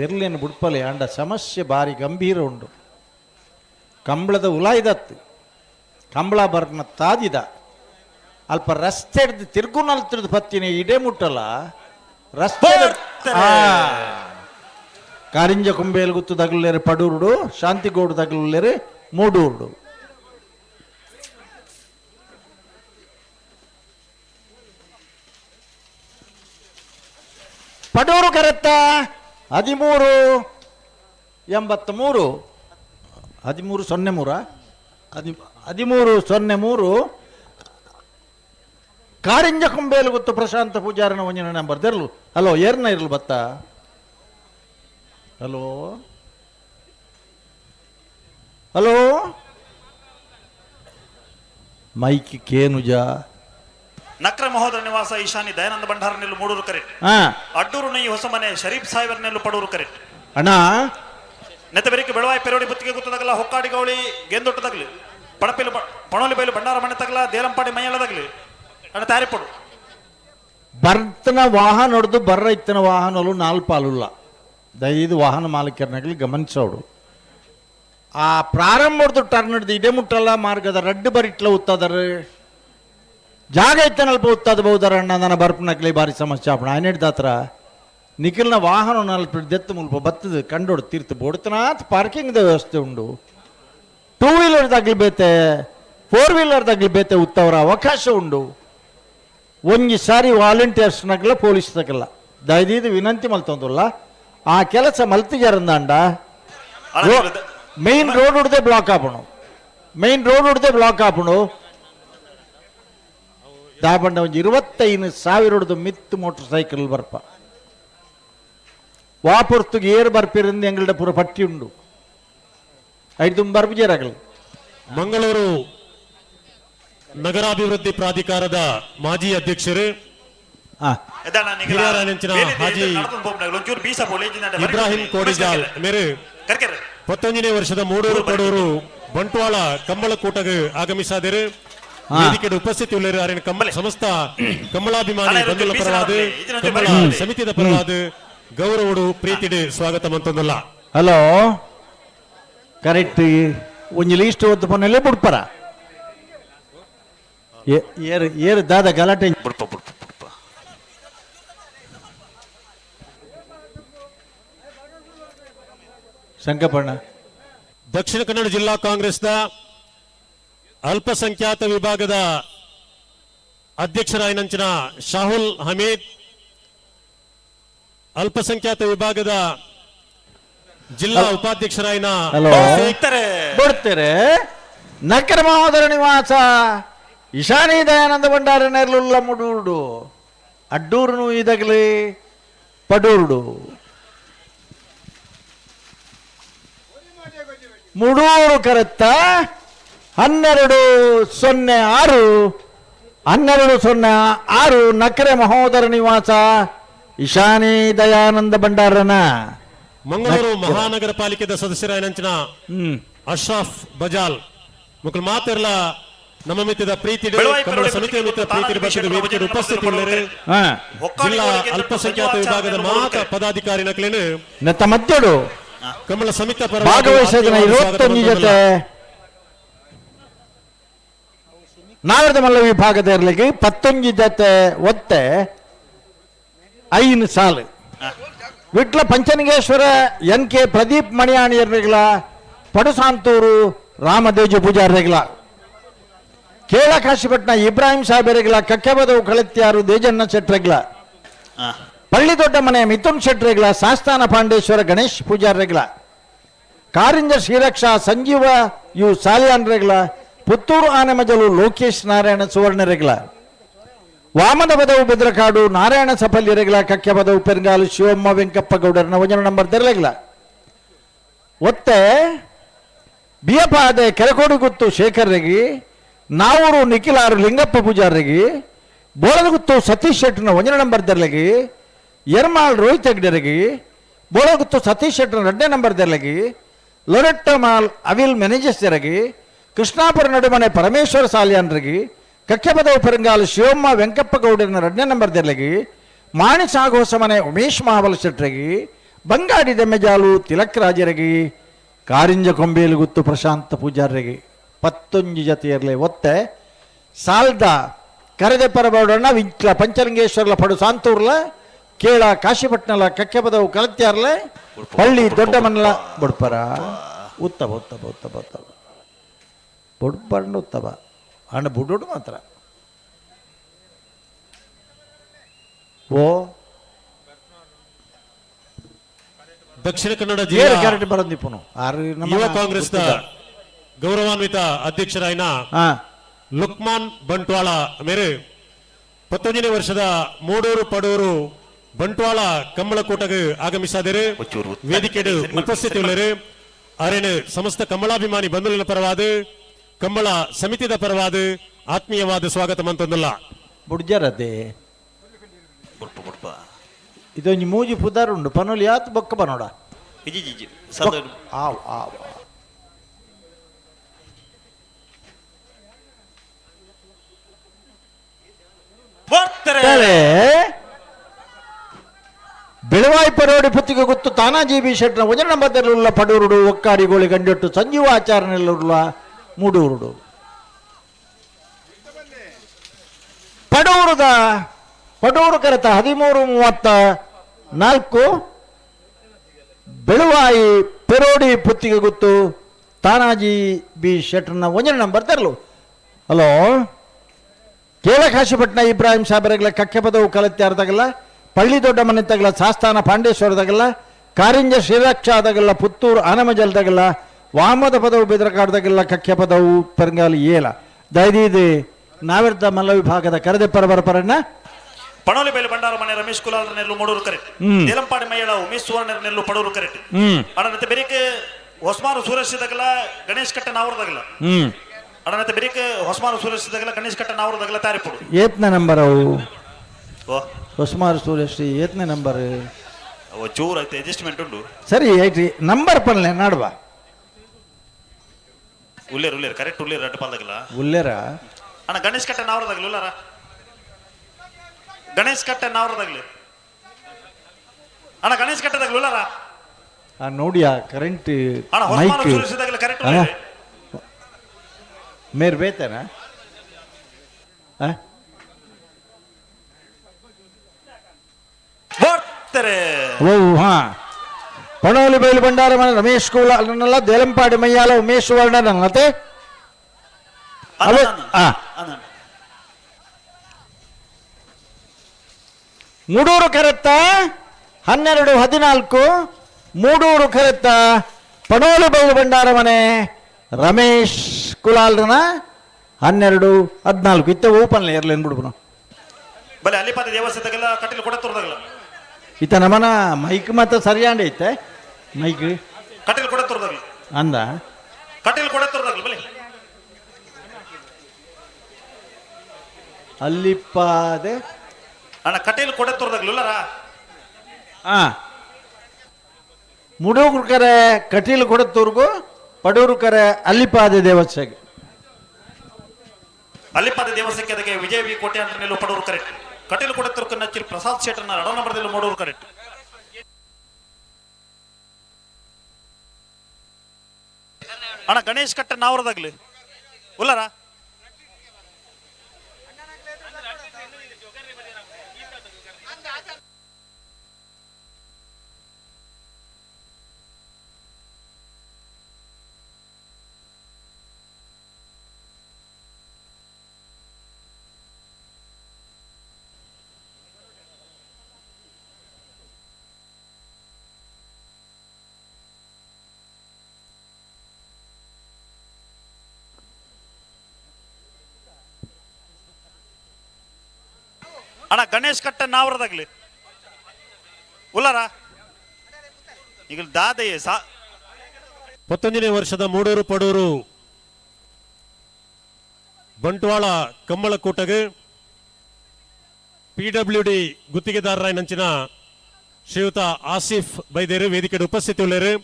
ಎರ್ಲೇನು ಬುಡ್ಪಲೆ ಅಂಡ ಸಮಸ್ಯೆ ಭಾರಿ ಗಂಭೀರ ಉಂಡು. ಕಂಬಳದ ಉಲಾಯ್ದತ್ತು ಕಂಬಳ ಬರ್ನ ತಾದಿದ ಅಲ್ಪ ರಸ್ತೆ ಹಿಡ್ದು ತಿರ್ಗುನಲ್ತಿರ್ದು ಪತ್ತಿನ ಇಡೇ ಮುಟ್ಟಲ್ಲ ರಸ್ತೆ ಕಾರಿಂಜ ಕೊಂಬೇಲು ಗುತ್ತು ತಗಲೇರು ಪಡೂರುಡು ಶಾಂತಿಗೌಡು ತಗಲೇರು ಮೂಡೂರುಡು. ಪಡೂರು ಕರೆತ್ತ 1383 1303 ಕಾರಿಂಜ ಕೊಂಬೇಲು ಗೊತ್ತು ಪ್ರಶಾಂತ ಪೂಜಾರನ ಒಂಜಿನ ನಂಬರ್ ದೆರ್ಲು. ಹಲೋ ಏರ್ನ ಇರ್ಲು ಬತ್ತ. ಹಲೋ ಹಲೋ ಮೈಕ್ ಕೇನುಜ ನಕ್ರ ಮಹೋದರ ನಿವಾಸ ಈಶಾನಿ ದಯಾನಂದ ಭಂಡಾರ ನೆಲ್ಲು ಮೂಡೂರು ಕರೆಕ್ಟ್. ಅಡ್ಡೂರು ನೈ ಹೊಸ ಮನೆ ಶರೀಫ್ ಸಾಹೇಬರ್ ನೆಲ್ಲು ಪಡೂರು ಕರೆಕ್ಟ್. ಅಣ್ಣ ನೆತ್ತಬೆರಕ್ಕೆ ಬೆಳವಾಯಿ ಪೆರೋಡಿ ಬುತ್ತಿಗೆ ಗೊತ್ತದಾಗಲ್ಲ ಹೊಕ್ಕಾಡಿಗೌಳಿ ಗೆಂದೊಟ್ಟದಾಗಲಿ ಪಣೋಲಿ ಬೈಲು ಬಂಡಾರ ಮನೆ ತಗಲ ದೇಲಂಪಾಡಿ ಮೈಯಳದಾಗಲಿ ಅಣ್ಣ ತಯಾರಿ ಪಡು ಭರ್ತನ ವಾಹನ ಹೊಡೆದು ಬರ್ರ ಇತ್ತನ ವಾಹನಲು 4 ಪಾಲುಲ್ಲ ದಯದು ವಾಹನ ಮಾಲೀಕರನಾಗಲಿ ಗಮನಿಸೋಡು. ಆ ಪ್ರಾರಂಭ ಹೊಡೆದು ಟರ್ನ್ ಹಿಡ್ದು ಇಡೆ ಮುಟ್ಟಲ್ಲ ಮಾರ್ಗದ ರಡ್ಡು ಬರಿಟ್ಲ ಉತ್ತದರ ಜಾಗ ಇತ್ತನಲ್ಪ ಉತ್ತದ ಬಹುದರ ಅಣ್ಣ ನನ್ನ ಬರ್ಪನಕ್ಲಿ ಭಾರಿ ಸಮಸ್ಯೆ ಆಪಣ ಆಯ್ನ ಹಿಡ್ದಾತ್ರ ನಿಖಿಲ್ನ ವಾಹನ ನಲ್ಪ ದೆತ್ತು ಮುಲ್ಪ ಬತ್ತದ ಕಂಡೋಡು ತೀರ್ತು ಬೋಡ್ತನಾತ್ ಪಾರ್ಕಿಂಗ್ದ ವ್ಯವಸ್ಥೆ ಉಂಡು. 2 ವೀಲರ್ದಾಗ್ಲಿ ಬೇತೆ 4 ವೀಲರ್ದಾಗ್ಲಿ ಬೇತೆ ಉತ್ತವರ ಅವಕಾಶ ಉಂಡು. ಒಂಜಿ ಸಾರಿ ವಾಲಂಟಿಯರ್ಸ್ನಾಗಲ್ಲ ಪೊಲೀಸ್ ತಗಲ್ಲ ದಯದೀದು ವಿನಂತಿ ಮಲ್ತೊಂದುಲ್ಲ ಆ ಕೆಲಸ ಮಲ್ತಿಗಾರಂದಾಂಡ ಮೇನ್ ರೋಡ್ ಹುಡ್ದೆ ಬ್ಲಾಕ್ ಆಪಣು ದಾಬಂಡ ಒಂಜಿ 25,000 ಹೊಡೆದು ಮಿತ್ತು ಮೋಟರ್ ಸೈಕಲ್ ಬರ್ಪ ವಾಪುರ್ತುಗೆ ಏರ್ ಬರ್ಪಿರಿಂದ ಎಂಗಲ್ಡ ಪೂರ ಪಟ್ಟಿ ಉಂಡು ಐದು ತುಂಬ ಬರ್ಬಿಜೇರಾಗಲ್ಲ. ಮಂಗಳೂರು ನಗರಾಭಿವೃದ್ಧಿ ಪ್ರಾಧಿಕಾರದ ಮಾಜಿ ಅಧ್ಯಕ್ಷರು ಹಿರಿಯರಾಯಂಚಿನ ಹಾಜಿ ಇಬ್ರಾಹಿಂ ಕೋಡಿಜಾಲ್ ಮೇರೆ 11ನೇ ವರ್ಷದ ಮೂಡೂರು ಪಡೂರು ಬಂಟ್ವಾಳ ಕಂಬಳಕೂಟಗೆ ಆಗಮಿಸಾದರು ವೇದಿಕೆಯ ಉಪಸ್ಥಿತಿ ಉಳ್ಳರು ಅರಿನ ಕಂಬಳ ಸಮಸ್ತ ಕಂಬಳಾಭಿಮಾನಿ ಬಂಧುಗಳ ಪರವಾದ ಕಂಬಳ ಸಮಿತಿಯ ಪರವಾದ ಗೌರವಡು ಪ್ರೀತಿಡೆ ಸ್ವಾಗತ ಮಂತೊಂದಲ್ಲ. ಹಲೋ ಕರೆಕ್ಟ್ ಒಂಜಿ ಲೀಸ್ಟ್ ಓದ್ದು ಪೊನ್ನಲ್ಲೇ ಬುಡ್ಪರ ಏರು ದಾದ ಗಲಾಟೆ ಶಂಕಪಣ್ಣ. ದಕ್ಷಿಣ ಕನ್ನಡ ಜಿಲ್ಲಾ ಕಾಂಗ್ರೆಸ್ನ ಅಲ್ಪಸಂಖ್ಯಾತ ವಿಭಾಗದ ಅಧ್ಯಕ್ಷರಾಯನಂಚಿನ ಶಾಹುಲ್ ಹಮೀದ್, ಅಲ್ಪಸಂಖ್ಯಾತ ವಿಭಾಗದ ಜಿಲ್ಲಾ ಉಪಾಧ್ಯಕ್ಷರಾಯನ ಬಿಡ್ತಾರೆ ನಕರ ಮಹೋದರ ನಿವಾಸ ಇಶಾನಿ ದಯಾನಂದ ಭಂಡಾರ ನೆರ್ಲುಲ್ಲ ಮುಡೂರುಡು ಅಡ್ಡೂರು ಇದಗಲಿ ಪಡೂರುಡು ಮುಡೂರು ಕರೆತ್ತ 1206 ನಕರೆ ಮಹೋದರ ನಿವಾಸ ಇಶಾನಿ ದಯಾನಂದ ಭಂಡಾರನ ಮಂಗಳೂರು ಮಹಾನಗರ ಪಾಲಿಕೆದ ಸದಸ್ಯರಾಯನಂಚಿನ ಅಶ್ರಫ್ ಬಜಾಲ್ ಮುಕುಲ್ ಮಾತಿರ್ಲ ನಮ್ಮ ಮಿತ್ತದ ಪ್ರೀತಿ ಕನ್ನಡ ಸಮಿತಿಯ ಮಿತ್ರ ಪ್ರೀತಿ ಬಗ್ಗೆ ವೇದಿಕೆಗೆ ಉಪಸ್ಥಿತಿ ಜಿಲ್ಲಾ ಅಲ್ಪಸಂಖ್ಯಾತ ವಿಭಾಗದ ಮಾತ ಪದಾಧಿಕಾರಿ ನಕಲೇನು ನೆತ್ತ ಮಧ್ಯಡು ಕಮಲ ಸಮಿತಿ ಭಾಗವಹಿಸಿದ 21 ಜೊತೆ ನಾಗರದ ಮಲ್ಲ ವಿಭಾಗದ ಇರಲಿಕ್ಕೆ 11 ಜೊತೆ ಒತ್ತೆ 5 ಸಾಲು ವಿಟ್ಲ ಪಂಚನಿಗೇಶ್ವರ NK ಪ್ರದೀಪ್ ಮಣಿಯಾಣಿಯರ್ರೆಗ್ಲ ಪಡುಸಾಂತೂರು ರಾಮದೇಜು ಪೂಜಾರ್ರೆಗ್ಲ ಕೇಳ ಕಾಶಿಪಟ್ನ ಇಬ್ರಾಹಿಂ ಸಾಹೇಬರೆಗ್ಲ ಕಕ್ಕೆಬದವು ಕಳೆತ್ಯಾರು ದೇಜನ್ನ ಶೆಟ್ರೆಗ್ಲ ಪಳ್ಳಿ ದೊಡ್ಡ ಮನೆ ಮಿಥುನ್ ಶೆಟ್ರೆಗ್ಲ ಸಾಸ್ತಾನ ಪಾಂಡೇಶ್ವರ ಗಣೇಶ್ ಪೂಜಾರ್ರೆಗ್ಲ ಕಾರಿಂಜ ಶ್ರೀರಕ್ಷಾ ಸಂಜೀವ ಯು ಸಾಲಿಯಾನ್ರೆಗ್ಲ ಪುತ್ತೂರು ಆನೆಮಜಲು ಲೋಕೇಶ್ ನಾರಾಯಣ ಸುವರ್ಣರೆಗ್ಲ ವಾಮನ ಪದವು ಬೆದ್ರಕಾಡು ನಾರಾಯಣ ಸಫಲ್ಯರೆಗ್ಲ ಕಕ್ಕೆ ಪದವು ಪೆರ್ಗಾಲು ಶಿವಮ್ಮ ವೆಂಕಪ್ಪ ಗೌಡರನ ವಜನ ನಂಬರ್ ತೆರಲೆಗ್ಲ ಒತ್ತೆ ಬಿಯಪಾದೆ ಕೆರಕೋಡು ಗುತ್ತು ಶೇಖರ್ರೆಗಿ ನಾವೂರು ನಿಖಿಲಾರು ಲಿಂಗಪ್ಪ ಪೂಜಾರ್ರೆಗಿ ಬೋಳಗುತ್ತು ಸತೀಶ್ ಶೆಟ್ಟನ ವಜನ ನಂಬರ್ ತೆರಲೆಗಿ ಯರ್ಮಾಳ್ ರೋಹಿತ್ ಹೆಗ್ಡೆರೆಗಿ ಬೋಳಗುತ್ತು ಸತೀಶ್ ಶೆಟ್ಟನ 2ನೇ ನಂಬರ್ ತೆರಲೆಗಿ ಲೊರೆಟ್ಟಮಾಲ್ ಅವಿಲ್ ಮೆನೇಜಸ್ ತೆರಗಿ ಕೃಷ್ಣಾಪುರ ನಡುಮನೆ ಪರಮೇಶ್ವರ ಸಾಲಿಯಾನ್ರೆಗಿ ಕಕ್ಕೆಪದವು ಪೆರಂಗಾಲು ಶಿವಮ್ಮ ವೆಂಕಪ್ಪ ಗೌಡರನ 2ನೇ ನಂಬರ್ ತೆರಲೆಗಿ ಮಾಣಿ ಸಾಗೋಸ ಮನೆ ಉಮೇಶ್ ಮಹಾಬಲ ಶೆಟ್ರೆಗಿ ಬಂಗಾಡಿ ದೆಮ್ಮೆಜಾಲು ತಿಲಕ್ ರಾಜರೆಗಿ ಕಾರಿಂಜ ಕೊಂಬೇಲು ಗುತ್ತು ಪ್ರಶಾಂತ ಪೂಜಾರ್ರೆಗಿ 11 ಜೊತೆಯರ್ಲೆ ಒತ್ತೆ ಸಾಲ್ದ ಕರೆದೆ ಪರಬೌಡಣ್ಣ ವಿಂಕ್ಲ ಪಂಚಲಿಂಗೇಶ್ವರ್ಲ ಪಡು ಸಾಂತೂರ್ಲ ಕೇಳ ಕಾಶಿಪಟ್ನಲ ಕಕ್ಕೆಪದವು ಕಲತ್ಯಾರ್ಲೆ ಪಳ್ಳಿ ದೊಡ್ಡ ಮನ್ನಲ ಬುಡ್ಪರ ಉತ್ತಮ ಉತ್ತಮ ಉತ್ತಮ ಉತ್ತಮ ಬುಡ್ಪಂಡು ಉತ್ತಮ ಅಣ್ಣ ಬುಡ್ಡು ಮಾತ್ರ ಓ ದಕ್ಷಿಣ ಕನ್ನಡ ಜಿಲ್ಲಾ ಕ್ಯಾರೆಟ್ ಬರಂದಿಪ್ಪನು ಯುವ ಕಾಂಗ್ರೆಸ್ ಗೌರವಾನ್ವಿತ ಅಧ್ಯಕ್ಷರಾಯಿನ ಲುಕ್ಮಾನ್ ಬಂಟ್ವಾಳ ಮೇರೆ 19ನೇ ವರ್ಷದ ಮೂಡೂರು ಪಡೂರು ಬಂಟ್ವಾಳ ಕಂಬಳಕೂಟಗೆ ಆಗಮಿಸಿದರೆ ವೇದಿಕೆಗೆ ಉಪಸ್ಥಿತಿ ಉಳ್ಳರು ಅರೇನು ಸಮಸ್ತ ಕಂಬಳಾಭಿಮಾನಿ ಬಂಧುಗಳ ಪರವಾದ ಕಂಬಳ ಸಮಿತಿದ ಪರವಾದ ಆತ್ಮೀಯವಾದ ಸ್ವಾಗತ ಮಂತಂದಲ್ಲ ಬುಡ್ಜರದೆ ಇದೊಂದು ಮೂಜಿ ಪುದಾರುಂಡು ಪನೋಲಿ ಯಾತ್ ಬೊಕ್ಕ ಬನೋಡ ಆವ್ ಆವ್ ಬೆಳವಾಯಿ ಪರೋಡಿ ಪುತ್ತಿಗೆ ಗೊತ್ತು ತಾನಾಜಿ ಬಿ ಶೆಟ್ನ ವಜನ ನಂಬರ್ದಲ್ಲ ಪಡೂರುಡು ಒಕ್ಕಾಡಿ ಗೋಳಿ ಗಂಡೊಟ್ಟು ಸಂಜೀವ ಆಚಾರನೆಲ್ಲ ಮೂಡೂರುಡು ಪಡೂರು ಕರೆತ 13:34 ಬೆಳವಾಯಿ ಪೆರೋಡಿ ಪುತ್ತಿಗೆ ಗೊತ್ತು ತಾನಾಜಿ ಬಿ ಶೆಟ್ನ ವಜನ ನಂಬರ್ ತರಲು ಹಲೋ ಕೇಳ ಕಾಶಿಪಟ್ನ ಇಬ್ರಾಹಿಂ ಸಾಹೇಬರೆಗ್ಲ ಕಕ್ಕೆ ಪದವು ಕಲತ್ಯಾರ್ದಾಗಲ್ಲ ಪಳ್ಳಿ ದೊಡ್ಡ ಮನೆ ತಗಲ ಸಾಸ್ತಾನ ಪಾಂಡೇಶ್ವರದಾಗಲ್ಲ ಕಾರಿಂಜ ಶ್ರೀರಕ್ಷಾದಾಗಲ್ಲ ಪುತ್ತೂರು ಆನಮಜಲ್ದಾಗಲ್ಲ ವಾಮದ ಪದವು ಬೆದರಕಾಡ್ದಾಗಲ್ಲ ಕಕ್ಕೆ ಪದವು ಪೆರಂಗಾಲಿ ಏಲ ದಯದೀದು ನಾವಿರ್ದ ಮಲ್ಲ ವಿಭಾಗದ ಕರೆದೆ ಪರಬರಪರನ್ನ ಪಣೋಲಿ ಬೇಲೆ ಬಂಡಾರ ಮನೆ ರಮೇಶ್ ಕುಲಾಲ್ ನೆಲ್ಲು ಮೂಡೂರು ಕರೆಕ್ಟ್ ದೇಲಂಪಾಡಿ ಮೈಯಳ ಉಮೇಶ್ ಸುವರ್ಣ ನೆಲ್ಲು ಪಡೂರು ಕರೆಕ್ಟ್ ಅಡನತೆ ಬೆರಿಕೆ ಹೊಸ್ಮಾರು ಸೂರಸಿದಾಗಲ್ಲ ಗಣೇಶ್ ಕಟ್ಟ ನಾವರದಾಗಲ್ಲ ಅಡನತೆ ಬೆರಿಕೆ ಹೊಸ್ಮಾರು ಸೂರಸಿದಾಗಲ್ಲ ಗಣೇಶ್ ಕಟ್ಟ ನಾವರದಾಗಲ್ಲ ತಾರಿಪುಡು ಏತ್ನ ನಂಬರ್ ಅವು ಹೊಸ್ಮಾರು ಸೂರ್ಯಶ್ರೀ ಏತ್ನೇ ನಂಬರ್ ಜೋರ್ ಐತೆ ಅಡ್ಜಸ್ಟ್ಮೆಂಟ್ ಉಂಟು ಸರಿ ಐತಿ ನಂಬರ್ ಪನ್ಲೆ ನಾಡ್ವಾ ಉಲ್ಲೇರ್ ಕರೆಕ್ಟ್ ಉಲ್ಲೇರ್ ಅಡ್ಡ ಪಾಲ್ದಾಗಲ್ಲ ಉಲ್ಲೇರ ಅಣ್ಣ ಗಣೇಶ್ ಕಟ್ಟ ನಾವರದಾಗಲ್ಲ ಉಲ್ಲಾರ ಗಣೇಶ್ ಕಟ್ಟ ನಾವರದಾಗಲಿ ಅಣ್ಣ ಗಣೇಶ್ ಕಟ್ಟದಾಗಲ್ಲ ಉಲ್ಲಾರ ನೋಡಿಯಾ ಕರೆಂಟ್ ಅಣ್ಣ ಹೊಸ್ಮಾರು ಸೂರಸಿದಾಗಲ್ಲ ಕರೆಕ್ಟ್ ಉಲ್ಲೇರ್ ಮೇರ್ ಬೇತೇನಾ ಓ ಹಾ ಪಣೋಲಿ ಬೈಲು ಬಂಡಾರ ಮನೆ ರಮೇಶ್ ಕುಲಾಲ್ ದೇಲಂಪಾಡಿ ಮಯ್ಯಾಲ ಉಮೇಶ್ ಸುವರ್ಣ ನನ್ನತೆ ಮೂಡೂರು ಕರೆತ್ತ 12:14 ಮೂಡೂರು ಕರೆತ್ತ ಪಣೋಲಿ ಬೈಲು ಬಂಡಾರ ಮನೆ ರಮೇಶ್ ಕುಲಾಲ್ರನ 12:14 ಇತ್ತ ಓಪನ್ ಇರ್ಲಿ ಅನ್ಬಿಡ್ಬು ಬಲೆ ಅಲ್ಲಿಪಾದ ದೇವಸ್ಥಾನದಾಗೆಲ್ಲ ಕಟ್ಟಿಲು ಕೊಡತ್ತೂರ್ದಾಗಲ್ಲ ಈತ ನಮ್ಮನ ಮೈಕ್ ಮಾತ್ರ ಸರಿಯಾಂಡ ಐತೆ ಮೈಕ್ ಕಟ್ಟಿಲು ಕೊಡತ್ತೂರ್ದಾಗಲ್ಲ ಅಂದ ಕಟ್ಟಿಲು ಕೊಡತ್ತೂರ್ದಾಗಲ್ಲ ಬಲೆ ಅಲ್ಲಿಪ್ಪಾದೆ ಅಣ್ಣ ಕಟ್ಟಿಲು ಕೊಡತ್ತೂರ್ದಾಗಲ್ಲ ಮುಡೂರುಕರೆ ಕಟೀಲು ಕೊಡತ್ತೂರ್ಗು ಪಡೂರುಕರೆ ಅಲ್ಲಿಪಾದ ದೇವಸ್ಥಾನ ಅಲ್ಲಿಪಾದ ದೇವಸ್ಥಾನಕ್ಕೆ ಅದಕ್ಕೆ ವಿಜಯ ವಿ ಕೋಟೆ ಅಂತ ನಿಲ್ಲು ಪಡೂರು ಕರೆಕ್ಟ್. ಕಟೀಲು ಕೊಡತ್ತೂರ್ಕ ನಚ್ಚಿಲ್ ಪ್ರಸಾದ್ ಶೇಟರ್ನ ರಡ ನಂಬರ್ದಲ್ಲಿ ಮೂಡೂರು ಕರೆಕ್ಟ್. ಅಣ್ಣ ಗಣೇಶ್ ಕಟ್ಟ ನಾವರದಾಗ್ಲಿ ಉಲ್ಲರ ಅಣ್ಣ ಗಣೇಶ್ ಕಟ್ಟ ನಾವರದಾಗ್ಲಿ ಉಲ್ಲರ ಈಗ ದಾದಯ್ಯ 11ನೇ ವರ್ಷದ ಮೂಡೂರು ಪಡೂರು ಬಂಟ್ವಾಳ ಕಂಬಳ ಕೂಟಗೆ PWD ಗುತ್ತಿಗೆದಾರರ ನಂಚಿನ ಶ್ರೀಯುತ ಆಸಿಫ್ ಬೈದೇರು ವೇದಿಕೆಯ ಉಪಸ್ಥಿತಿ ಉಳ್ಳೇರು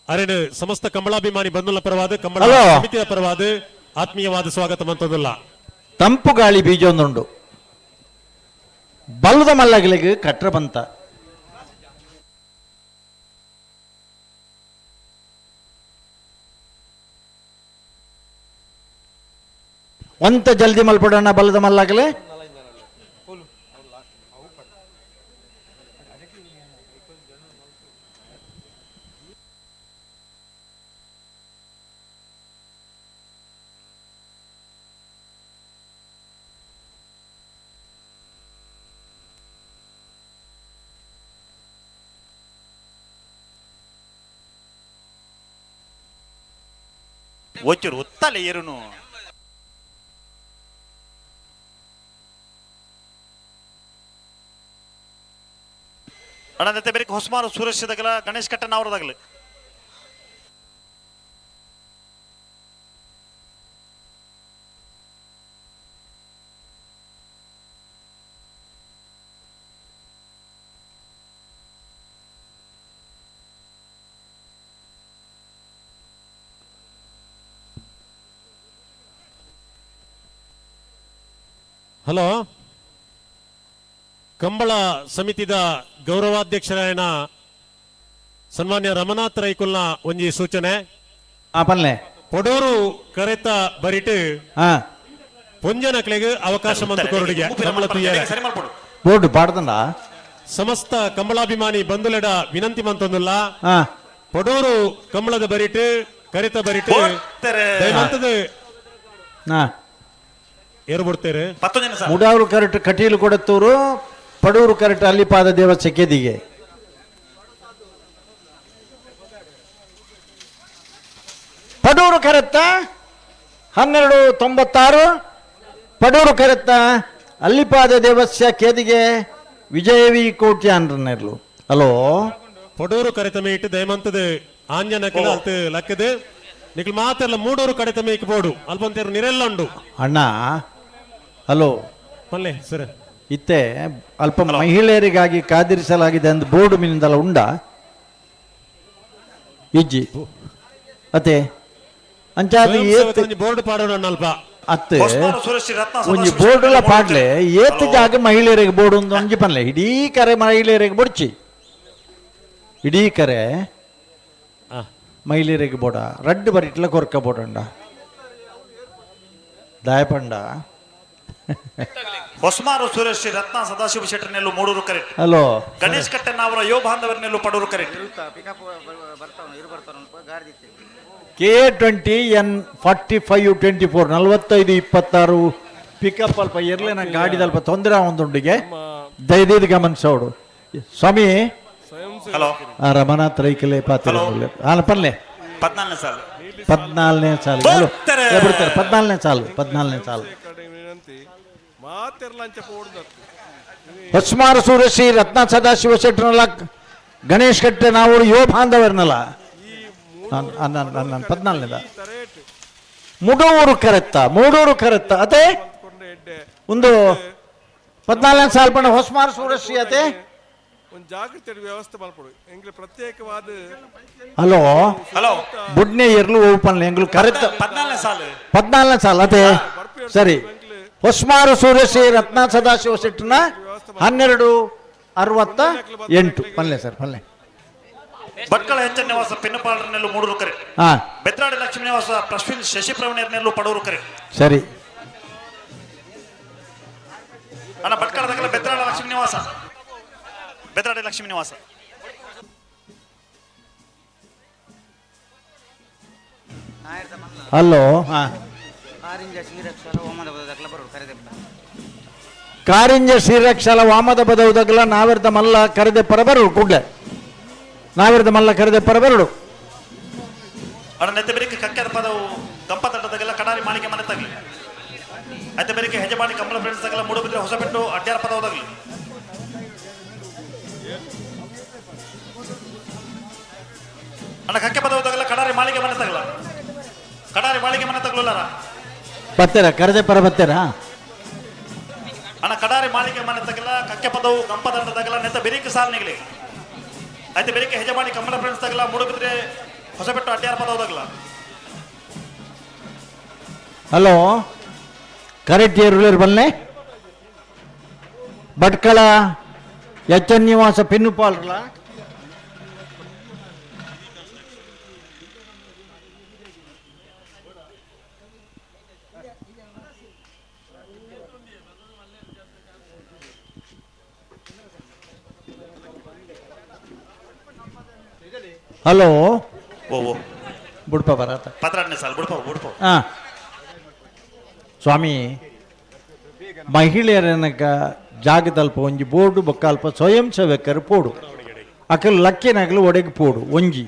ಅರೆಡು ಸಮಸ್ತ ಕಂಬಳಾಭಿಮಾನಿ ಬಂಧುಗಳ ಪರವಾದ ಕಂಬಳ ಸಮಿತಿಯ ಪರವಾದ ಆತ್ಮೀಯವಾದ ಸ್ವಾಗತ ಮಂತೊಂದುಲ್ಲ. ತಂಪು ಗಾಳಿ ಬೀಜೊಂದುಂಡು ಬಲ್ಲದ ಮಲ್ಲಗಳಿಗೆ ಕಟ್ರ ಬಂತ ಒಂತ ಜಲ್ದಿ ಮಲ್ಪಡೋಣ ಬಲ್ಲದ ಮಲ್ಲಾಗಲೇ ಒಚ್ಚೂರು ಒತ್ತಲೆ ಏರುನು ಅಣ್ಣಂತೆ ಬೇರೆ ಹೊಸಮಾರು ಸುರಕ್ಷದಾಗಲ ಗಣೇಶ್ ಕಟ್ಟನ ಅವರದಾಗಲಿ ಹಲೋ, ಕಂಬಳ ಸಮಿತಿದ ಗೌರವಾಧ್ಯಕ್ಷರಾಯನ ಸನ್ಮಾನ್ಯ ರಮನಾಥ್ ರೈಕುಲ್ನ ಒಂಜಿ ಸೂಚನೆ ಪನ್ಲೆ ಪೊಡೂರು ಕರೆತ ಬರಿಟ್ ಪೊಂಜನಕ್ಲೆಗ್ ಅವಕಾಶ ಮಂತು ಕೊರಡಿಗೆ ಕಂಬಳ ತುಯ್ಯಾರೆ ಬೋರ್ಡ್ ಪಾಡ್ದಂಡ ಸಮಸ್ತ ಕಂಬಳಾಭಿಮಾನಿ ಬಂಧುಲೆಡ ವಿನಂತಿ ಮಂತೊಂದುಲ್ಲ ಪೊಡೂರು ಕಂಬಳದ ಬರಿಟ್ ಕರೆತ ಬರಿಟ್ ದಯಮಂತದ ಏರು ಬಿಡ್ತೇರೆ ಮುಡಾವರು ಕರೆಕ್ಟ್ ಕಟೀಲು ಕೊಡತ್ತೂರು ಪಡೂರು ಕರೆಕ್ಟ್ ಅಲ್ಲಿಪಾದ ದೇವಸ್ಥಾನ ಕೆದಿಗೆ ಪಡೂರು ಕರೆತ್ತ 1296 ಪಡೂರು ಕರೆತ್ತ ಅಲ್ಲಿಪಾದ ದೇವಸ್ಯ ಕೇದಿಗೆ ವಿಜಯವಿ ಕೋಟಿ ಅನ್ರನ್ನೆರ್ಲು. ಹಲೋ, ಪಡೂರು ಕರೆತ ಮೇಟ್ ದಯಮಂತದ ಆಂಜನಕ್ಕೆ ಅಲ್ತ ಲಕ್ಕದ ನಿಕ್ಲು ಮಾತೆಲ್ಲ ಮೂಡೂರು ಕಡೆತ ಮೇಕ್ ಬೋಡು ಅಲ್ಪಂತೇರು ನಿರೆಲ್ಲ ಉಂಡು ಅಣ್ಣ. ಹಲೋ ಪಲ್ಲೆ ಸರ್, ಇತ್ತೆ ಅಲ್ಪ ಮಹಿಳೆಯರಿಗಾಗಿ ಕಾದಿರಿಸಲಾಗಿದೆ ಅಂದ್ ಬೋರ್ಡು ಮಿನಿಂದಲ್ಲ ಉಂಡ ಇಜ್ಜಿ ಅತೆ ಅಂಚಾದ ಬೋರ್ಡ್ ಪಾಡೋಣ ಅಲ್ಪ ಅತ್ತೆ ಒಂಜಿ ಬೋರ್ಡ್ ಪಾಡ್ಲೆ ಏತ್ ಜಾಗ ಮಹಿಳೆಯರಿಗೆ ಬೋರ್ಡ್ ಒಂದು ಒಂಜಿ ಪನ್ಲೆ ಇಡೀ ಕರೆ ಮಹಿಳೆಯರಿಗೆ ಬೊಡ್ಚಿ ಇಡೀ ಕರೆ ಮಹಿಳೆಯರಿಗೆ ಬೋಡ ರಡ್ಡು ಬರಿಟ್ಲ ಕೊರ್ಕ ಬೋಡಂಡ ದಾಯಪಂಡ ಹೊಸಮಾರು ಸುರೇಶ್ ರತ್ನ ಸದಾಶಿವ ಶೆಟ್ಟರ್ನೆಲ್ಲು ಮೂಡೂರು ಕರೆಕ್ಟ್. ಹಲೋ, ಗಣೇಶ್ ಕಟ್ಟನ ಅವರ ಯೋ ಬಾಂಧವರನ್ನೆಲ್ಲು Padur correct. K20 N4524 4526 pickup ಅಲ್ಪ ಇರ್ಲಿ ನಂಗೆ ಗಾಡಿದ ಅಲ್ಪ ತೊಂದರೆ ಒಂದುಂಡಿಗೆ ದಯದಿದ್ದು ಗಮನಿಸೋಡು ಸ್ವಾಮಿ. ಹಲೋ, ರಮನಾಥ್ ರೈಕಲೆ ಪಾತ್ರ ಪನ್ಲೆ 14ನೇ ಸಾಲು 14ನೇ ಸಾಲು ಬಿಡ್ತಾರೆ 14ನೇ ಸಾಲು 14ನೇ ಸಾಲು ಹೊಸ್ಮಾರು ಸೂರಶ್ರೀ ರತ್ನ ಸದಾಶಿವ ಶೆಟ್ಟರ್ನಲ್ಲ ಗಣೇಶ್ ಕಟ್ಟೆ ನಾವು ಯೋ ಬಾಂಧವರ್ನಲ್ಲ 14ನೇದ ಮೂಡೂರು ಕರೆತ್ತ ಅತೆ ಒಂದು 14ನೇ ಸಾಲ್ ಪಣ ಹೊಸ್ಮಾರು ಸೂರಶ್ರೀ ಅತೆ ಒಂದು ಜಾಗೃತಿ ವ್ಯವಸ್ಥೆ ಮಾಡ್ಕೊಡು ಎಂಗ್ಲ ಪ್ರತ್ಯೇಕವಾದ ಹಲೋ ಹಲೋ ಬುಡ್ನೆ ಇರ್ಲು ಓಪನ್ ಎಂಗ್ಲು ಕರೆಕ್ಟ್ 14ನೇ ಸಾಲು 14ನೇ ಸಾಲ ಅದೇ ಸರಿ ಹೊಸ್ಮಾರು ಸೂರ್ಯಶ್ರೀ ರತ್ನ ಸದಾಶಿವ ಶೆಟ್ಟನ 1268 ಪಲ್ಲೆ ಸರ್ ಪಲ್ಲೆ ಭಟ್ಕಳ ಹೆಚ್ಚ ನಿವಾಸ ಪಿನ್ನಪಾಳರನೆಲ್ಲೂ ಮೂಡೂರು ಕರೆ ಹಾ ಬೆತ್ರಾಡಿ ಲಕ್ಷ್ಮೀ ನಿವಾಸ ಪ್ರಶ್ವಿನ್ ಶಶಿಪ್ರವಣಿಯರ್ನೆಲ್ಲೂ ಪಡೂರು ಕರೆ ಸರಿ ಅಣ್ಣ ಭಟ್ಕಳದಾಗಲ ಬೆತ್ರಾಡಿ ಲಕ್ಷ್ಮೀ ನಿವಾಸ ಬೆತ್ರಾಡಿ ಲಕ್ಷ್ಮೀ ನಿವಾಸ ಹಲೋ ಹಾ ಕಾರಿಂಜ ಶ್ರೀರಕ್ಷಲ ವಾಮದ ಬದವುದಗಲ ನಾವಿರ್ದ ಮಲ್ಲ ಕರೆದೆ ಪರಬರಡು ಕೂಡ್ಲೆ ನಾವಿರ್ದ ಮಲ್ಲ ಕರೆದೆ ಪರಬರಡು ಅಣ್ಣ ನೆತ್ತ ಬೆರಿಕೆ ಕಕ್ಕೆದ ಪದವು ಗಂಪತಟ್ಟದಾಗೆಲ್ಲ ಕಡಾರಿ ಮಾಳಿಗೆ ಮನೆ ತಗಲಿ ಅತ್ತೆ ಬೆರಿಕೆ ಹೆಜಮಾಡಿ ಕಂಬಳ ಫ್ರೆಂಡ್ಸ್ ತಗಲ ಮೂಡುಬಿದ್ರೆ ಹೊಸಬೆಟ್ಟು ಅಡ್ಯಾರ ಪದವುದಾಗಲಿ ಅಣ್ಣ ಕಕ್ಕೆ ಪದವುದಾಗೆಲ್ಲ ಕಡಾರಿ ಮಾಳಿಗೆ ಮನೆ ತಗಲ ಕಡಾರಿ ಮಾಳಿಗೆ ಮನೆ ತಗಲಲ್ಲ ಬತ್ತೇರ ಕರೆದೆ ಪರ ಬತ್ತೇರಾ ಅಣ್ಣ ಕಡಾರಿ ಮಾಳಿಗೆ ಮನೆ ತಗಲ ಕಕ್ಕೆ ಪದವು ಗಂಪತಟ್ಟದಾಗೆಲ್ಲ ನೆತ್ತ ಬೆರಿಕೆ ಸಾಲ್ ನಿಗಲಿ అయితే ಬೆರಿಕೆ ಹೆಜಮಾಡಿ ಕಂಬಳ ಫ್ರೆಂಡ್ಸ್ ತಗಲ ಮೂಡುಬಿದ್ರೆ ಹೊಸಬೆಟ್ಟು ಅಡ್ಯಾರ ಪದವುದಾಗಲ ಹಲೋ ಕರೆಕ್ಟ್ ಏರುಲೇರು ಬಲ್ಲೆ ಭಟ್ಕಳ ಎಚ್ ಎನ್ ನಿವಾಸ ಪಿನ್ನುಪಾಲ್ರಲ್ಲ ಹಲೋ ಓ ಓ ಬುಡ್ಪ ಬರತ್ತ 14ನೇ ಸಾಲು ಬಿಡ್ಪೋ ಹಾ ಸ್ವಾಮಿ ಮಹಿಳೆಯರನಕ ಜಾಗದಲ್ಪ ಒಂಜಿ ಬೋರ್ಡು ಬೊಕ್ಕ ಅಲ್ಪ ಸ್ವಯಂ ಸೇವಕರು ಪೋಡು ಅಕಲ್ ಲಕ್ಕಿನಗಲು ಒಡೆಗೆ ಪೋಡು ಒಂಜಿ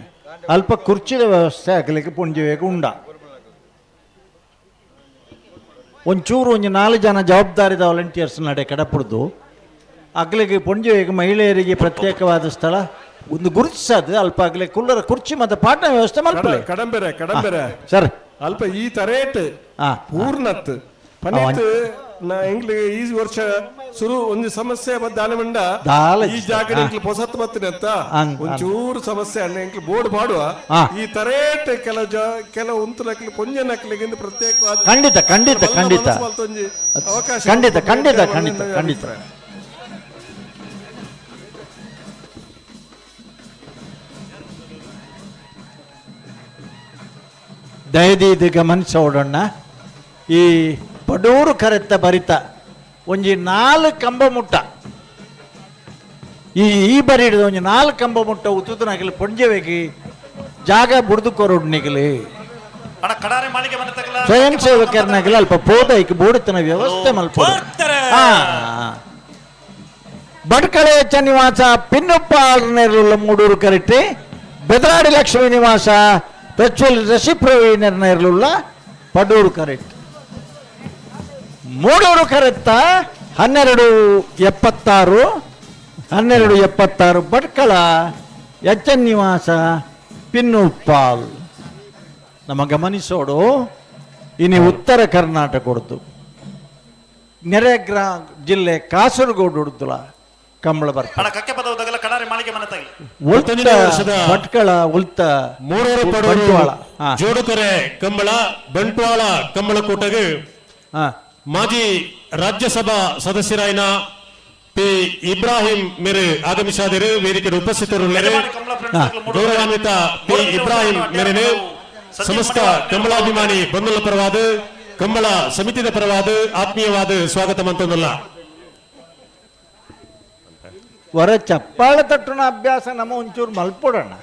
ಅಲ್ಪ ಕುರ್ಚಿದ ವ್ಯವಸ್ಥೆ ಅಕಲಿಗೆ ಪುಂಜಿವೇಗ ಉಂಡ ಒಂಚೂರು ಒಂಜಿ 4 ಜನ ಜವಾಬ್ದಾರಿದ ವಾಲಂಟಿಯರ್ಸ್ ನಡೆ ಕಡಪುಡ್ದು ಅಕಲಿಗೆ ಪುಂಜಿವೇಗ ಮಹಿಳೆಯರಿಗೆ ಪ್ರತ್ಯೇಕವಾದ ಸ್ಥಳ ಒಂದು ಗುರುತಿಸದು ಅಲ್ಪ ಆಗಲೇ ಕುಲ್ಲರ ಕುರ್ಚಿ ಮತ್ತೆ ಪಾಠ ವ್ಯವಸ್ಥೆ ಮಾಡ್ಕೊಳ್ಳಿ ಕಡಂಬೆರೆ ಸರ್ ಅಲ್ಪ ಈ ತರೇಟ್ ಪೂರ್ಣತ್ ಪನಿತ್ ನಾ ಎಂಗ್ಲಿಗೆ ಈ ವರ್ಷ ಶುರು ಒಂದು ಸಮಸ್ಯೆ ದಾಲಮಂಡ ಈ ಜಾಗ ಎಂಗ್ಲಿ ಹೊಸತ್ ಬತ್ತಿನ ಅಂತ ಒಂಚೂರು ಸಮಸ್ಯೆ ಅಣ್ಣ ಎಂಗ್ಲಿ ಬೋರ್ಡ್ ಮಾಡುವ ಈ ತರೇಟ್ ಕೆಲ ಉಂತುಲಕ್ಲಿ ಪೊಂಜನಕ್ಲಿಗಿಂದ ಪ್ರತ್ಯೇಕವಾದ ಖಂಡಿತ ಖಂಡಿತ ಖಂಡಿತ ಅವಕಾಶ ಖಂಡಿತ ಖಂಡಿತ ಖಂಡಿತ ಖಂಡಿತ ದಯದೀದು ಗಮನಿಸೋಡಣ್ಣ ಈ ಪಡೂರು ಕರೆತ್ತ ಬರಿತ ಒಂಜಿ 4 ಕಂಬ ಮುಟ್ಟ ಈ ಬರಿ ಹಿಡಿದ ಒಂಜಿ 4 ಕಂಬ ಮುಟ್ಟ ಉತ್ತುನಗಲಿ ಪೊಂಜೆವೆಗಿ ಜಾಗ ಬುಡ್ದು ಕೊರೋಡು ನಿಗಲಿ ಅಣ್ಣ ಕಡಾರಿ ಮಾಳಿಗೆ ಮನೆ ತಗಲ ಸ್ವಯಂ ಸೇವಕರ್ನಾಗಲಿ ಅಲ್ಪ ಪೋದೈಕ್ ಬೋಡುತ್ತನ ವ್ಯವಸ್ಥೆ ಮಲ್ಪೋಡು ಭಟ್ಕಳ ಎಚ್ ನಿವಾಸ ಪಿನ್ನುಪ್ಪಾಳನೆರುಳ್ಳ ಮೂಡೂರು ಕರೆಟ್ಟಿ ಬೆದರಾಡಿ ಲಕ್ಷ್ಮೀ ನಿವಾಸ ಪ್ರಜ್ವಲ್ ರಶಿಪ್ರವೀಣರ್ನೆರುಳ್ಳ ಪಡೂರು ಕರೆಕ್ಟ್ ಮೂಡೂರು ಕರೆತ್ತ 1276 ಭಟ್ಕಳ ಎಚ್ ಎನ್ ನಿವಾಸ ಪಿನ್ನುಪ್ಪಾಲ್ ನಮ್ಮ ಗಮನಿಸೋಡು ಇನ್ನು ಉತ್ತರ ಕರ್ನಾಟಕ ಹೊಡ್ದು ನೆರೆ ಜಿಲ್ಲೆ ಕಾಸರಗೋಡು ಹೊಡ್ದುಲ ಕಂಬಳ ಬರ್ತಾರೆ ಅಣ್ಣ ಕಕ್ಕೆ ಪದವುದಾಗೆಲ್ಲ ಕಡಾರಿ ಮಾಳಿಗೆ ಮನೆ ತಗಲಿ ಭಟ್ಕಳ ಉಲ್ತ ಮೂಡೂರು ಪಡೂರು ಜೋಡುಕರೆ ಕಂಬಳ ಬಂಟ್ವಾಳ ಕಂಬಳ ಕೂಟಗೆ ಮಾಜಿ ರಾಜ್ಯಸಭಾ ಸದಸ್ಯರಾಯಿನ ಪಿ ಇಬ್ರಾಹಿಂ ಮೇರೆ ಆಗಮಿಸಾದರು ವೇದಿಕೆ ಉಪಸ್ಥಿತರು ಗೌರವಾನ್ವಿತ ಪಿ ಇಬ್ರಾಹಿಂ ಮೇರೆನೆ ಸಮಸ್ತ ಕಂಬಳಾಭಿಮಾನಿ ಬಂಧುಗಳ ಪರವಾದ ಕಂಬಳ ಸಮಿತಿಯ ಪರವಾದ ಆತ್ಮೀಯವಾದ ಸ್ವಾಗತ ಮಂತೊಂದಲ್ಲ ವರ ಚಪ್ಪಾಳ ತಟ್ಟುನ ಅಭ್ಯಾಸ ನಮ್ಮ ಒಂಚೂರು ಮಲ್ಪೋಡಣ್ಣ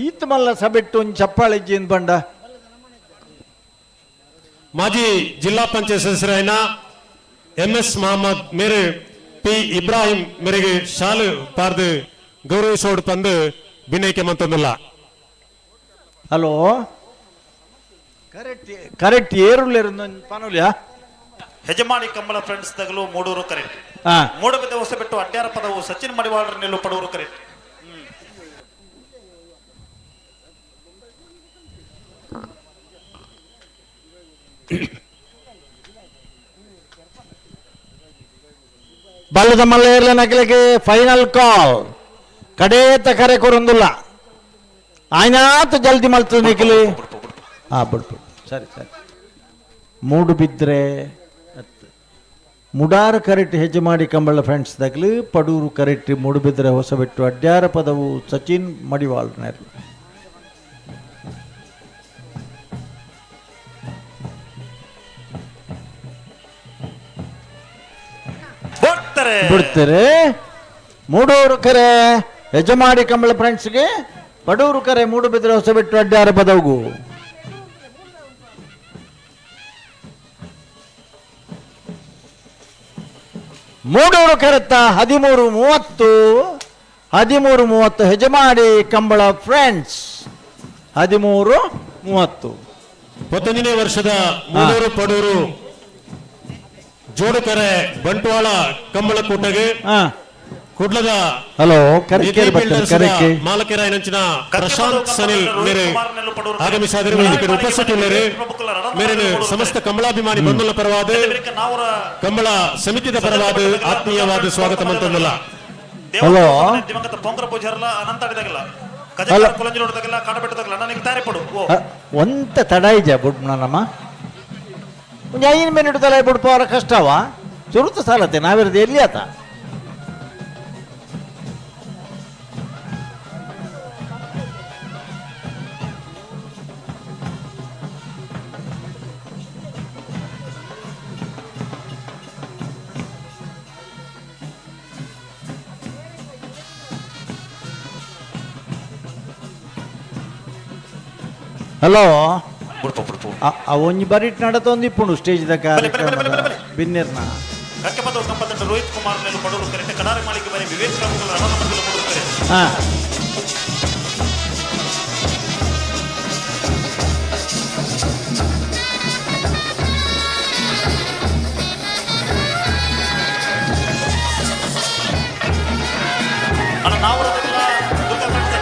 ಈತ ಮಲ್ಲ ಸಬೆಟ್ಟು ಒಂದು ಚಪ್ಪಾಳೆ ಜೀನ್ ಬಂಡ ಮಾಜಿ ಜಿಲ್ಲಾ ಪಂಚಾಯತ್ ಸದಸ್ಯರಾಯಿನ MS ಮೊಹಮ್ಮದ್ ಮೇರೆ ಪಿ ಇಬ್ರಾಹಿಂ ಮೇರೆಗೆ ಶಾಲು ಪಾರ್ದು ಗೌರವಿಸೋಡು ತಂದು ಬಿನೈಕೆ ಮಂತೊಂದಲ್ಲ ಹಲೋ ಕರೆಕ್ಟ್ ಏರುಲೇರು ಪನುಲ್ಯಾ ಹೆಜಮಾಡಿ ಕಂಬಳ ಫ್ರೆಂಡ್ಸ್ ತಗಲು ಮೂಡೂರು ಕರೆಕ್ಟ್ ಮೂಡಬಿದ್ದ ಹೊಸಬೆಟ್ಟು ಅಡ್ಯಾರ ಪದವು ಸಚಿನ್ ಮಡಿವಾಳರ ನೆಲ್ಲು ಪಡೂರು ಕರೆಕ್ಟ್ ಬಲ್ಲದ ಮಲ್ಲ ನಗಲಿಗೆ ಫೈನಲ್ ಕಾಲ್ ಕಡೇತ ಕರೆ ಕೊರೊಂದುಲ್ಲ ಆಯ್ನಾತು ಜಲ್ದಿ ಮಲ್ತದ ನಿಖಿಲಿ ಬಿಡ್ಬಿಡು ಸರಿ ಸರಿ ಮೂಡು ಬಿದ್ದರೆ ಮುಡಾರ ಕರೆಕ್ಟ್ ಹೆಜ್ಜೆ ಮಾಡಿ ಕಂಬಳ ಫ್ರೆಂಡ್ಸ್ ದಾಗಲಿ ಪಡೂರು ಕರೆಕ್ಟ್ ಮೂಡುಬಿದ್ರೆ ಹೊಸಬೆಟ್ಟು ಅಡ್ಯಾರ ಪದವು ಸಚಿನ್ ಮಡಿವಾಳ್னர் ಬಿಡ್ತಾರೆ ಮೂಡೂರು ಕರೆ ಹೆಜಮಾಡಿ ಕಂಬಳ ಫ್ರೆಂಡ್ಸ್ಗೆ ಪಡೂರು ಕರೆ ಮೂಡುಬಿದ್ರೆ ಹೊಸಬೆಟ್ಟು ಅಡ್ಯಾರ ಪದವು ಮೂಡೂರು ಕರೆತ 13:30 ಹೆಜಮಾಡಿ ಕಂಬಳ ಫ್ರೆಂಡ್ಸ್ 13:30 11ನೇ ವರ್ಷದ ಮೂಡೂರು ಪಡೂರು ಜೋಡುಕರೆ ಬಂಟ್ವಾಳ ಕಂಬಳ ಕೂಟಗೆ ಕುಡ್ಲದ ಹಲೋ ಕರೆಕ್ಕೆ ಮಾಲಕೆರಾಯನಂಚಿನ ಪ್ರಶಾಂತ್ ಸನಿಲ್ ಮೇರೆ ಆಗಮಿಸಾದಿರುವ ఇక్కడ ಉಪಸ್ಥಿತರಿದ್ದಾರೆ ಮೇರೆ ಸಮಸ್ತ ಕಂಬಳಾಭಿಮಾನಿ ಬಂಧುಗಳ ಪರವಾದ ಕಂಬಳ ಸಮಿತಿದ ಪರವಾದ ಆತ್ಮೀಯವಾದ ಸ್ವಾಗತ ಮಂತಂದಲ್ಲ ಹಲೋ ದಿವಂಗತ ಪೊಂಗರ ಪೂಜಾರಲ್ಲ ಅನಂತ ಅಡಿದಾಗಲ್ಲ ಕಜಾರ ಕುಲಂಜಿರೋಡದಾಗಲ್ಲ ಕಾಡಬೆಟ್ಟದಾಗಲ್ಲ ನನಗೆ ತಾರೆ ಪಡು ಒಂತ ತಡಾಯಿಜ ಬುಡ್ ನನ್ನಮ್ಮ ಒಂದು 5 ಮಿನಿಟ್ ತಲೆ ಬಿಡ್ಪವರ ಕಷ್ಟವಾ ಚುರುತ ಸಾಲತ್ತೆ ನಾವಿರೋದು ಎಲ್ಲಿ ಆತ ಹಲೋ ಒಂಜಿ ಬರಿಟ್ ನಡತೊಂದು ಇಪ್ಪುಂಡು ಸ್ಟೇಜ್ದ ಕಾರ್ಯಕ್ರಮ ಬಿನ್ನೆರ್ನ ಕಕ್ಕೆ ಪದ ಕಂಪದಂಡ ರೋಹಿತ್ ಕುಮಾರ್ ನೆಲು ಪಡೂರು ಕರೆಕ್ಟ್ ಕಡಾರಿ ಮಾಲಿಕೆ ಬರೆ ವಿವೇಕ್ ಪ್ರಮುಖ ರಣನಂಬರ್ದಲ್ಲಿ ಪಡೂರು ಕರೆ ಅಣ್ಣ ನಾವು ದುರ್ಗಾ ಫ್ರೆಂಡ್ಸ್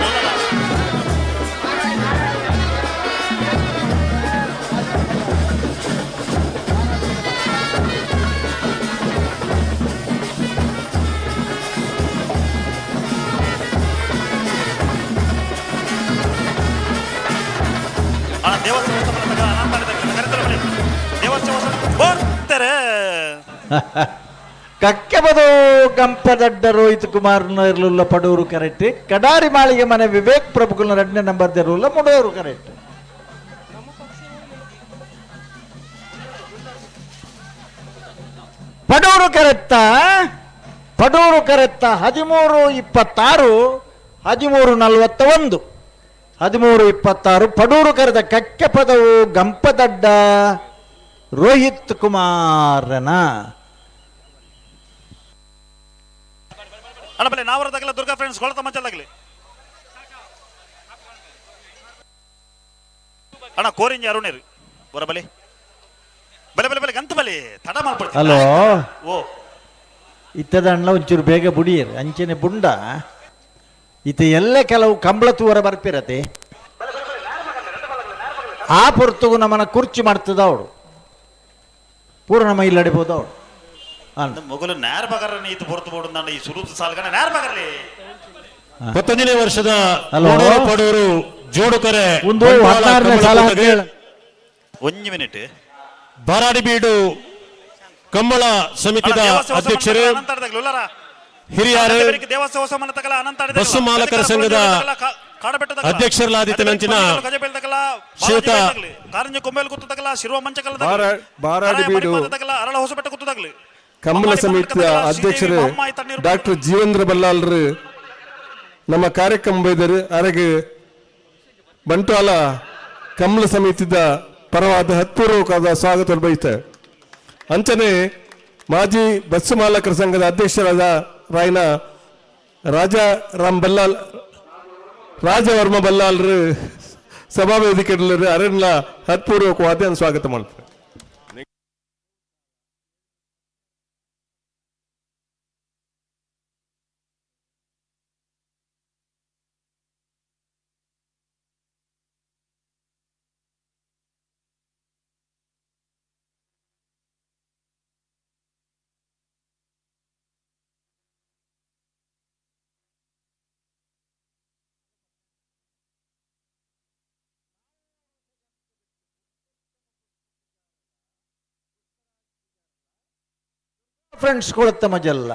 ಕಕ್ಕೆ ಬದು ಗಂಪದಡ್ಡ ರೋಹಿತ್ ಕುಮಾರ್ ಇರಲಿಲ್ಲ ಪಡೂರು ಕರೆಕ್ಟ್ ಕಡಾರಿ ಮಾಳಿಗೆ ಮನೆ ವಿವೇಕ್ ಪ್ರಭುಕುಲ 2ನೇ ನಂಬರ್ ಇರಲಿಲ್ಲ ಮುಡೂರು ಕರೆಕ್ಟ್ ಪಡೂರು ಕರೆತ್ತ 13:26 13:41 13:26 ಪಡೂರು ಕರೆದ ಕಕ್ಕೆ ಪದವು ಗಂಪದಡ್ಡ ರೋಹಿತ್ ಕುಮಾರನ ಅಣ್ಣ ಬಲೆ ನಾವರದಾಗಲ್ಲ ದುರ್ಗಾ ಫ್ರೆಂಡ್ಸ್ ಕೊಳತ ಮಂಚಲಾಗಲಿ ಅಣ್ಣ ಕೋರಿಂಜಿ ಅರುಣೇರು ಬರ ಬಲೆ ಬಲೆ ಬಲೆ ಬಲೆ ಗಂತ ಬಲೆ ತಡ ಮಾಡ್ಬಿಡ್ತೀನಿ ಹಲೋ ಓ ಇತ್ತದ ಅಣ್ಣ ಒಂಚೂರು ಬೇಗ ಬುಡಿಯರು ಅಂಚೆನೆ ಬುಂಡ ಇತ ಎಲ್ಲ ಕೆಲವು ಕಂಬಳ ತೂವರ ಬರ್ಪಿರತೆ ಆ ಪೊರ್ತುಗು ನಮ್ಮನ್ನ ಕುರ್ಚಿ ಮಾಡ್ತದ ಅವಳು ಪೂರ ನಮ್ಮ ಇಲ್ಲಡಿಬೋದು ಅವಳು ಮೊಗಲು ನೇರ ಬಗರ ನೀತು ಹೊರತು ಬೋಡು ನಾನು ಈ ಸುರುತು ಸಾಲ್ಗಣ ನೇರ ಬಗರ್ಲಿ 11ನೇ ವರ್ಷದ ಪಡೂರು ಜೋಡುಕರೆ ಒಂದು 16ನೇ ಸಾಲ ಒಂದು ಮಿನಿಟ್ ಬಾರಾಡಿಬೀಡು ಕಂಬಳ ಸಮಿತಿದ ಅಧ್ಯಕ್ಷರು ಹಿರಿಯರು ಬಸ್ಸು ಮಾಲಕರ ಸಂಘದ ಅಧ್ಯಕ್ಷರಲಾದಿತನಂಚಿನ ಶ್ರೀಯುತ ಬಾರಾಡಿಬೀಡು ಕಂಬಳ ಸಮಿತಿಯ ಅಧ್ಯಕ್ಷರು ಡಾಕ್ಟರ್ ಜೀವೇಂದ್ರ ಬಲ್ಲಾಲ್ರು ನಮ್ಮ ಕಾರ್ಯಕ್ರಮ ಬೈದರು ಅರಗೆ ಬಂಟ್ವಾಳ ಕಂಬಳ ಸಮಿತಿದ ಪರವಾದ ಹತ್ಪೂರ್ವಕವಾದ ಸ್ವಾಗತ ಬಯಸ್ತಾರೆ ಅಂಚನೆ ಮಾಜಿ ಬಸ್ಸು ಮಾಲಕರ ಸಂಘದ ಅಧ್ಯಕ್ಷರಾದ ರಾಯನ ರಾಜವರ್ಮ ಬಲ್ಲಾಲ್ರು ಸಭಾವೇದಿಕೆಯಲ್ಲಿ ಅರಣ್ಯ ಹತ್ಪೂರ್ವಕವಾದ ಸ್ವಾಗತ ಮಾಡ್ತಾರೆ. ಫ್ರೆಂಡ್ಸ್ ಕೊಳತ್ತ ಮಜಲ್ಲ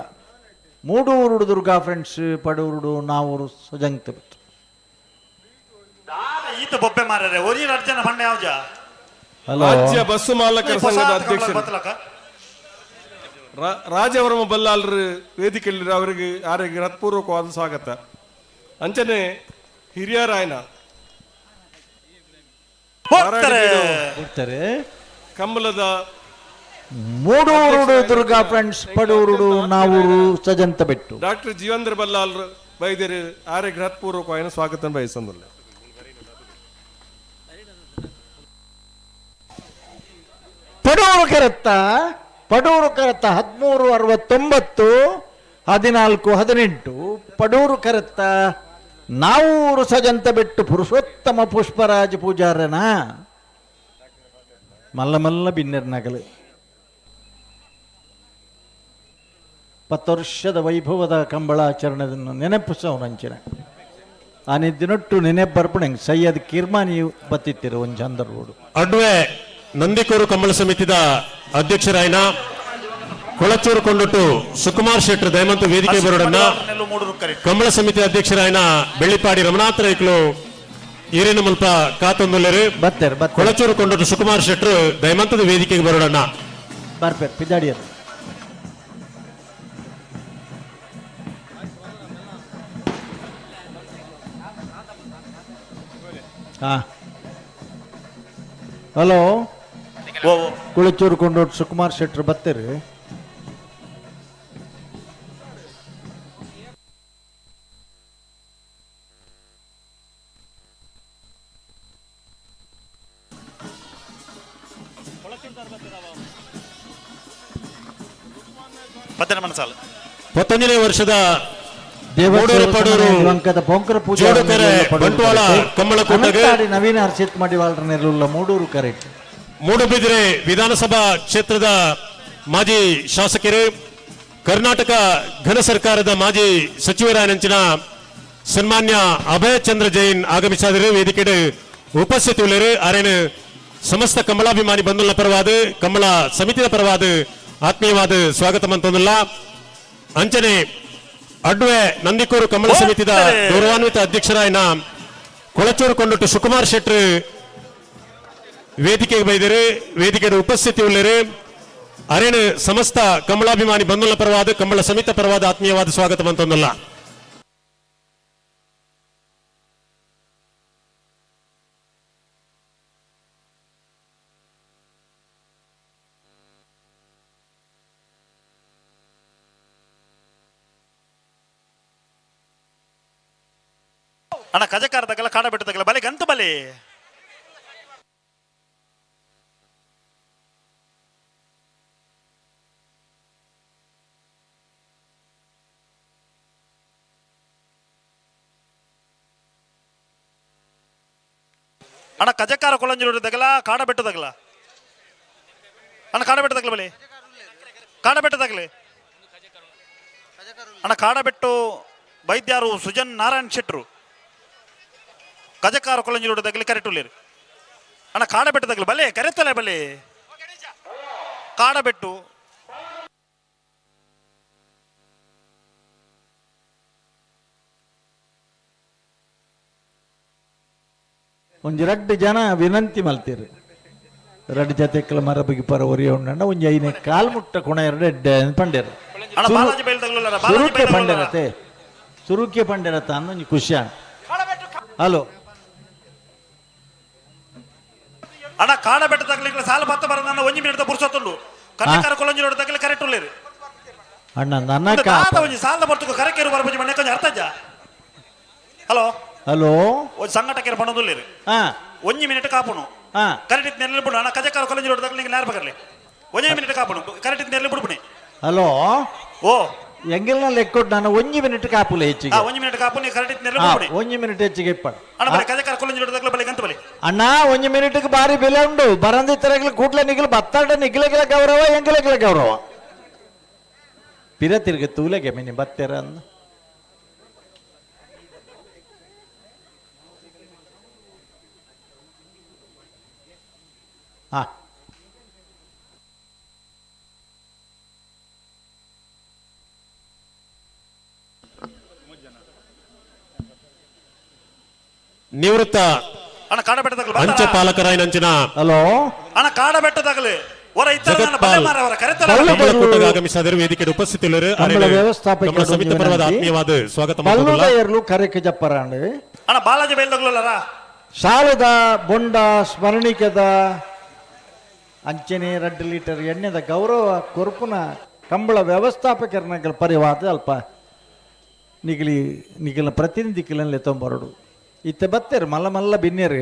ಮೂಡೂರುಡು ದುರ್ಗಾ ಫ್ರೆಂಡ್ಸ್ ಪಡೂರುಡು ನಾವೂರು ಸಜಂಕ್ತ ಬಿತ್ತು ಈತ ಬೊಬ್ಬೆ ಮಾರ್ರೆ ಒರಿ ಅರ್ಜನ ಬಂಡೆ ಯಾವ್ಜ ಹಲೋ ರಾಜ್ಯ ಬಸ್ಸು ಮಾಲಕರ ಸಂಘದ ಅಧ್ಯಕ್ಷರು ರಾಜವರ್ಮ ಬಲ್ಲಾಲ್ರು ವೇದಿಕೆಯಲ್ಲಿ ಅವರಿಗೆ ಆರಿಗೆ ಹೃತ್ಪೂರ್ವಕವಾದ ಸ್ವಾಗತ. ಅಂಚನೆ ಹಿರಿಯರಾಯನ ಕಂಬಲದ ಮೂಡೂರುಡು ದುರ್ಗಾ ಫ್ರೆಂಡ್ಸ್ ಪಡೂರುಡು ನಾವೂರು ಸಜಂತ ಬಿಟ್ಟು ಡಾಕ್ಟರ್ ಜೀವೇಂದ್ರ ಬಲ್ಲಾಲ್ ವೈದ್ಯರು ಆರಿಗೆ ಹೃತ್ಪೂರ್ವಕವಾದ ಸ್ವಾಗತ ಬಯಸಂದಿಲ್ಲ. ಪಡೂರು ಕರತ್ತ 1369 1418 ಪಡೂರು ಕರತ್ತ ನಾವೂರು ಸಜಂತ ಬಿಟ್ಟು ಪುರುಷೋತ್ತಮ ಪುಷ್ಪರಾಜ ಪೂಜಾರನ ಮಲ್ಲ ಮಲ್ಲ ಬಿನ್ನೆರ್ ನಗಲು 10 ವರ್ಷದ ವೈಭವದ ಕಂಬಳಾಚರಣೆಯನ್ನು ನೆನಪಿಸೋನಂಚಿನ ಆ ನಿದ್ದಿನೊಟ್ಟು ನೆನೆಪರ್ಪಣೆ ಸೈಯದ್ ಕಿರ್ಮಾನಿ ಬತ್ತಿತ್ತಿರು ಒಂದು ಚಂದರ್ಗೋಡು ಅಡ್ವೆ ನಂದಿಕೂರು ಕಂಬಳ ಸಮಿತಿದ ಅಧ್ಯಕ್ಷರಾಯನ ಕೊಳಚೂರು ಕೊಂಡೊಟ್ಟು ಸುಕುಮಾರ್ ಶೆಟ್ಟರ್ ದಯಮಂತು ವೇದಿಕೆ ಬರೋಡನ್ನ ಕಂಬಳ ಸಮಿತಿ ಅಧ್ಯಕ್ಷರಾಯನ ಬೆಳ್ಳಿಪಾಡಿ ರಮನಾಥ ರೈಕಲು ಈರೇನು ಮುಲ್ಪ ಕಾತೊಂದುಲ್ಲೆರು ಕೊಳಚೂರು ಕೊಂಡೊಟ್ಟು ಸುಕುಮಾರ್ ಶೆಟ್ಟರ್ ದಯಮಂತದ ವೇದಿಕೆಗೆ ಬರೋಡನ್ನ ಬರ್ಪೇರ್ ಪಿದಾಡಿಯರು ಹಲೋ ಕುಳಚೂರು ಕೊಂಡೋಟ್ ಸುಕುಮಾರ್ ಶೆಟ್ಟರ್ ಬತ್ತೇರಿ ಪತ್ತೊಂದನೇ ವರ್ಷದ ನವೀನ ಹರ್ಷಿತ್ ಮಡಿವಾಳರ ನೆರಳುಳ್ಳ ಮೂಡೂರು ಕರೆಕ್ಟ್ ಮೂಡುಬಿದಿರೆ ವಿಧಾನಸಭಾ ಕ್ಷೇತ್ರದ ಮಾಜಿ ಶಾಸಕರು ಕರ್ನಾಟಕ ಘನ ಸರ್ಕಾರದ ಮಾಜಿ ಸಚಿವರಾಯನಂಚಿನ ಸನ್ಮಾನ್ಯ ಅಭಯ ಚಂದ್ರ ಜೈನ್ ಆಗಮಿಸಿದರು ವೇದಿಕೆ ಉಪಸ್ಥಿತಿಯುಳ್ಳರು ಅರೇನು ಸಮಸ್ತ ಕಮಲಾಭಿಮಾನಿ ಬಂಧುಗಳ ಪರವಾದ ಕಮಲ ಸಮಿತಿಯ ಪರವಾದ ಆತ್ಮೀಯವಾದ ಸ್ವಾಗತ ಮಂತೊಂದಿಲ್ಲ ಅಂಚನೆ ಅಡ್ವೆ ನಂದಿಕೂರು ಕಮಲ ಸಮಿತಿದ ಗೌರವಾನ್ವಿತ ಅಧ್ಯಕ್ಷರಾಯನ ಕೊಳಚೂರು ಕೊಂಡೊಟ್ಟು ಸುಕುಮಾರ್ ಶೆಟ್ಟರ್ ವೇದಿಕೆಗೆ ಬೈದರು ವೇದಿಕೆ ಉಪಸ್ಥಿತಿ ಉಳ್ಳರು ಅರೇನು ಸಮಸ್ತ ಕಮಲಾಭಿಮಾನಿ ಬಂಧುಗಳ ಪರವಾದ ಕಂಬಳ ಸಮಿತ ಪರವಾದ ಆತ್ಮೀಯವಾದ ಸ್ವಾಗತ ಮಂತೊಂದಿಲ್ಲ ಅಣ್ಣ ಕಜಕಾರ ತಗಲ ಕಾಡ ಬಿಟ್ಟು ತಗಲ ಬಲೆ ಗಂತು ಬಲೆ ಅಣ್ಣ ಕಜಕಾರ ಕೊಳಂಜೂರು ತಗಲ ಕಾಡ ಬಿಟ್ಟು ತಗಲ ಅಣ್ಣ ಕಾಡ ಬಿಟ್ಟು ತಗಲ ಬಲೆ ಕಾಡ ಬಿಟ್ಟು ತಗಲಿ ಅಣ್ಣ ಕಾಡ ಬಿಟ್ಟು ವೈದ್ಯರು ಸುಜನ್ ನಾರಾಯಣ್ ಶೆಟ್ರು ಕಜಕಾರ ಕೊಳಂಜೂರು ತಗಲಿ ಕರೆಕ್ಟುಳ್ಳೇರು ಅಣ್ಣ ಕಾಡ ಬಿಟ್ಟು ತಗಲಿ ಬಲೆ ಕರೆತಲೆ ಬಲೆ ಕಾಡ ಬಿಟ್ಟು ಒಂಜಿ ರಡ್ಡು ಜನ ವಿನಂತಿ ಮಲ್ತೀರಿ ರಡ್ಡು ಜತೆಕ್ಕಲ ಮರ ಬಗಿ ಪರ ಒರಿಯ ಉಂಡ ಒಂಜಿ ಐನೆ ಕಾಲ್ ಮುಟ್ಟ ಕೊಣ ಎರಡು ಪಂಡೇರು ಸುರುಕೆ ಪಂಡೇರತೆ ಸುರುಕೆ ಪಂಡೇರತ ಅನ್ನೋ ಒಂಜಿ ಖುಷಿ ಹಲೋ ಅಣ್ಣ ಕಾಡ ಬೆಟ್ಟ ತಗಲಿಕ್ಕೆ ಸಾಲ ಬತ್ತ ಬರ ನನ್ನ ಒಂಜಿ ಮಿನಿಟ್ ಪುರ್ಸೊತ್ತುಂಡು ಕನ್ನಡ ಕೊಳಂಜಿ ತಗಲಿ ಕರೆಕ್ಟ್ ಉಳ್ಳೇರು ಅಣ್ಣ ನನ್ನ ಒಂಜಿ ಸಾಲ ಬರ್ತು ಕರೆಕ್ಟ್ ಬರ್ಬಂಜಿ ಮನೆ ಕೊಂಚ ಅರ್ಥ ಹಲೋ ಹಲೋ ಒಂದು ಸಂಘಟಕರ ಪಣದುಲ್ಲೇರು ಒಂಜಿ ಮಿನಿಟ್ ಕಾಪುನು ಕರೆಕ್ಟ್ ನೆರಳು ಬಿಡು ಅಣ್ಣ ಕಜಕಾರ ಕೊಳಂಜಿ ತಗಲಿಕ್ಕೆ ನೇರ ಬಗರ್ಲಿ ಒಂಜಿ ಮಿನಿಟ್ ಕಾಪುನು ಕರೆಕ್ಟ್ ನೆರಳು ಬಿಡ್ಬಿಡಿ ಹಲೋ ಓ ಎಂಗೆಲ್ಲ ಲೆಕ್ಕೊಟ್ಟು ನಾನು ಒಂಜಿ ಮಿನಿಟ್ ಕಾಪುಲ ಹೆಚ್ಚಿಗೆ ಒಂಜಿ ಮಿನಿಟ್ ಕಾಪುನಿ ಕರೆಕ್ಟ್ ನೆರಳು ಬಿಡ್ಬಿಡಿ ಒಂಜಿ ಮಿನಿಟ್ ಹೆಚ್ಚಿಗೆ ಇಪ್ಪಡು ಅಣ್ಣ ಬಲೆ ಕಜಕಾರ ಕೊಳಂಜಿ ತಗಲ ಬಲೆ ಗಂತ ಬಲೆ ಅಣ್ಣ ಒಂಜಿ ಮಿನಿಟ್ಗೆ ಬಾರಿ ಬೆಲೆ ಉಂಡು ಬರಂದಿ ತರಗಲಿ ಕೂಡ್ಲೆ ನಿಗಲು ಬತ್ತಾಡ ನಿಗ್ಲೆಗಳ ಗೌರವ ಎಂಗಲೆಗಳ ಗೌರವ ಪಿರ ತಿರ್ಗ ತೂಲೆಗೆ ಮಿನಿ ಬತ್ತೆರ ಅಂದ ನಿವೃತ್ತ ಅಣ್ಣ ಕಾಡಬೆಟ್ಟದಾಗಲಿ ಅಂಚ ಪಾಲಕರಾಯನಂಚಿನ ಹಲೋ ಅಣ್ಣ ಕಾಡಬೆಟ್ಟದಾಗಲಿ ಹೊರ ಜಗತ್ಪಾಲ್ ಕಂಬಳ ಕೂಟಕ್ಕೆ ಆಗಮಿಸಿದರು ವೇದಿಕೆಗೆ ಉಪಸ್ಥಿತರು ವ್ಯವಸ್ಥಾಪಕ ಸಮಿತಿ ಪರವಾದ ಆತ್ಮೀಯವಾದ ಸ್ವಾಗತ ಬಲ್ಲುದಯರ್ಲು ಕರೆಕೆ ಜಪ್ಪರಾಂಡ್ ಅಣ್ಣ ಬಾಲಾಜಿ ಬೈಲ್ದಾಗ್ಲಲ್ಲ ಸಾಲದ ಬೊಂಡ ಸ್ಮರಣಿಕೆದ ಅಂಚನೆ 2 ಲೀಟರ್ ಎಣ್ಣೆದ ಗೌರವ ಕೊರ್ಪುನ ಕಂಬಳ ವ್ಯವಸ್ಥಾಪಕರ ಪರಿವಾದ ಅಲ್ಪ ನಿಖಿಲ ಪ್ರತಿನಿಧಿ ಕಿಲನ್ ಎತ್ತೊಂಬರಡು ಇತ್ತೆ ಬತ್ತೇರು ಮಲ್ಲ ಮಲ್ಲ ಬಿನ್ನೇರು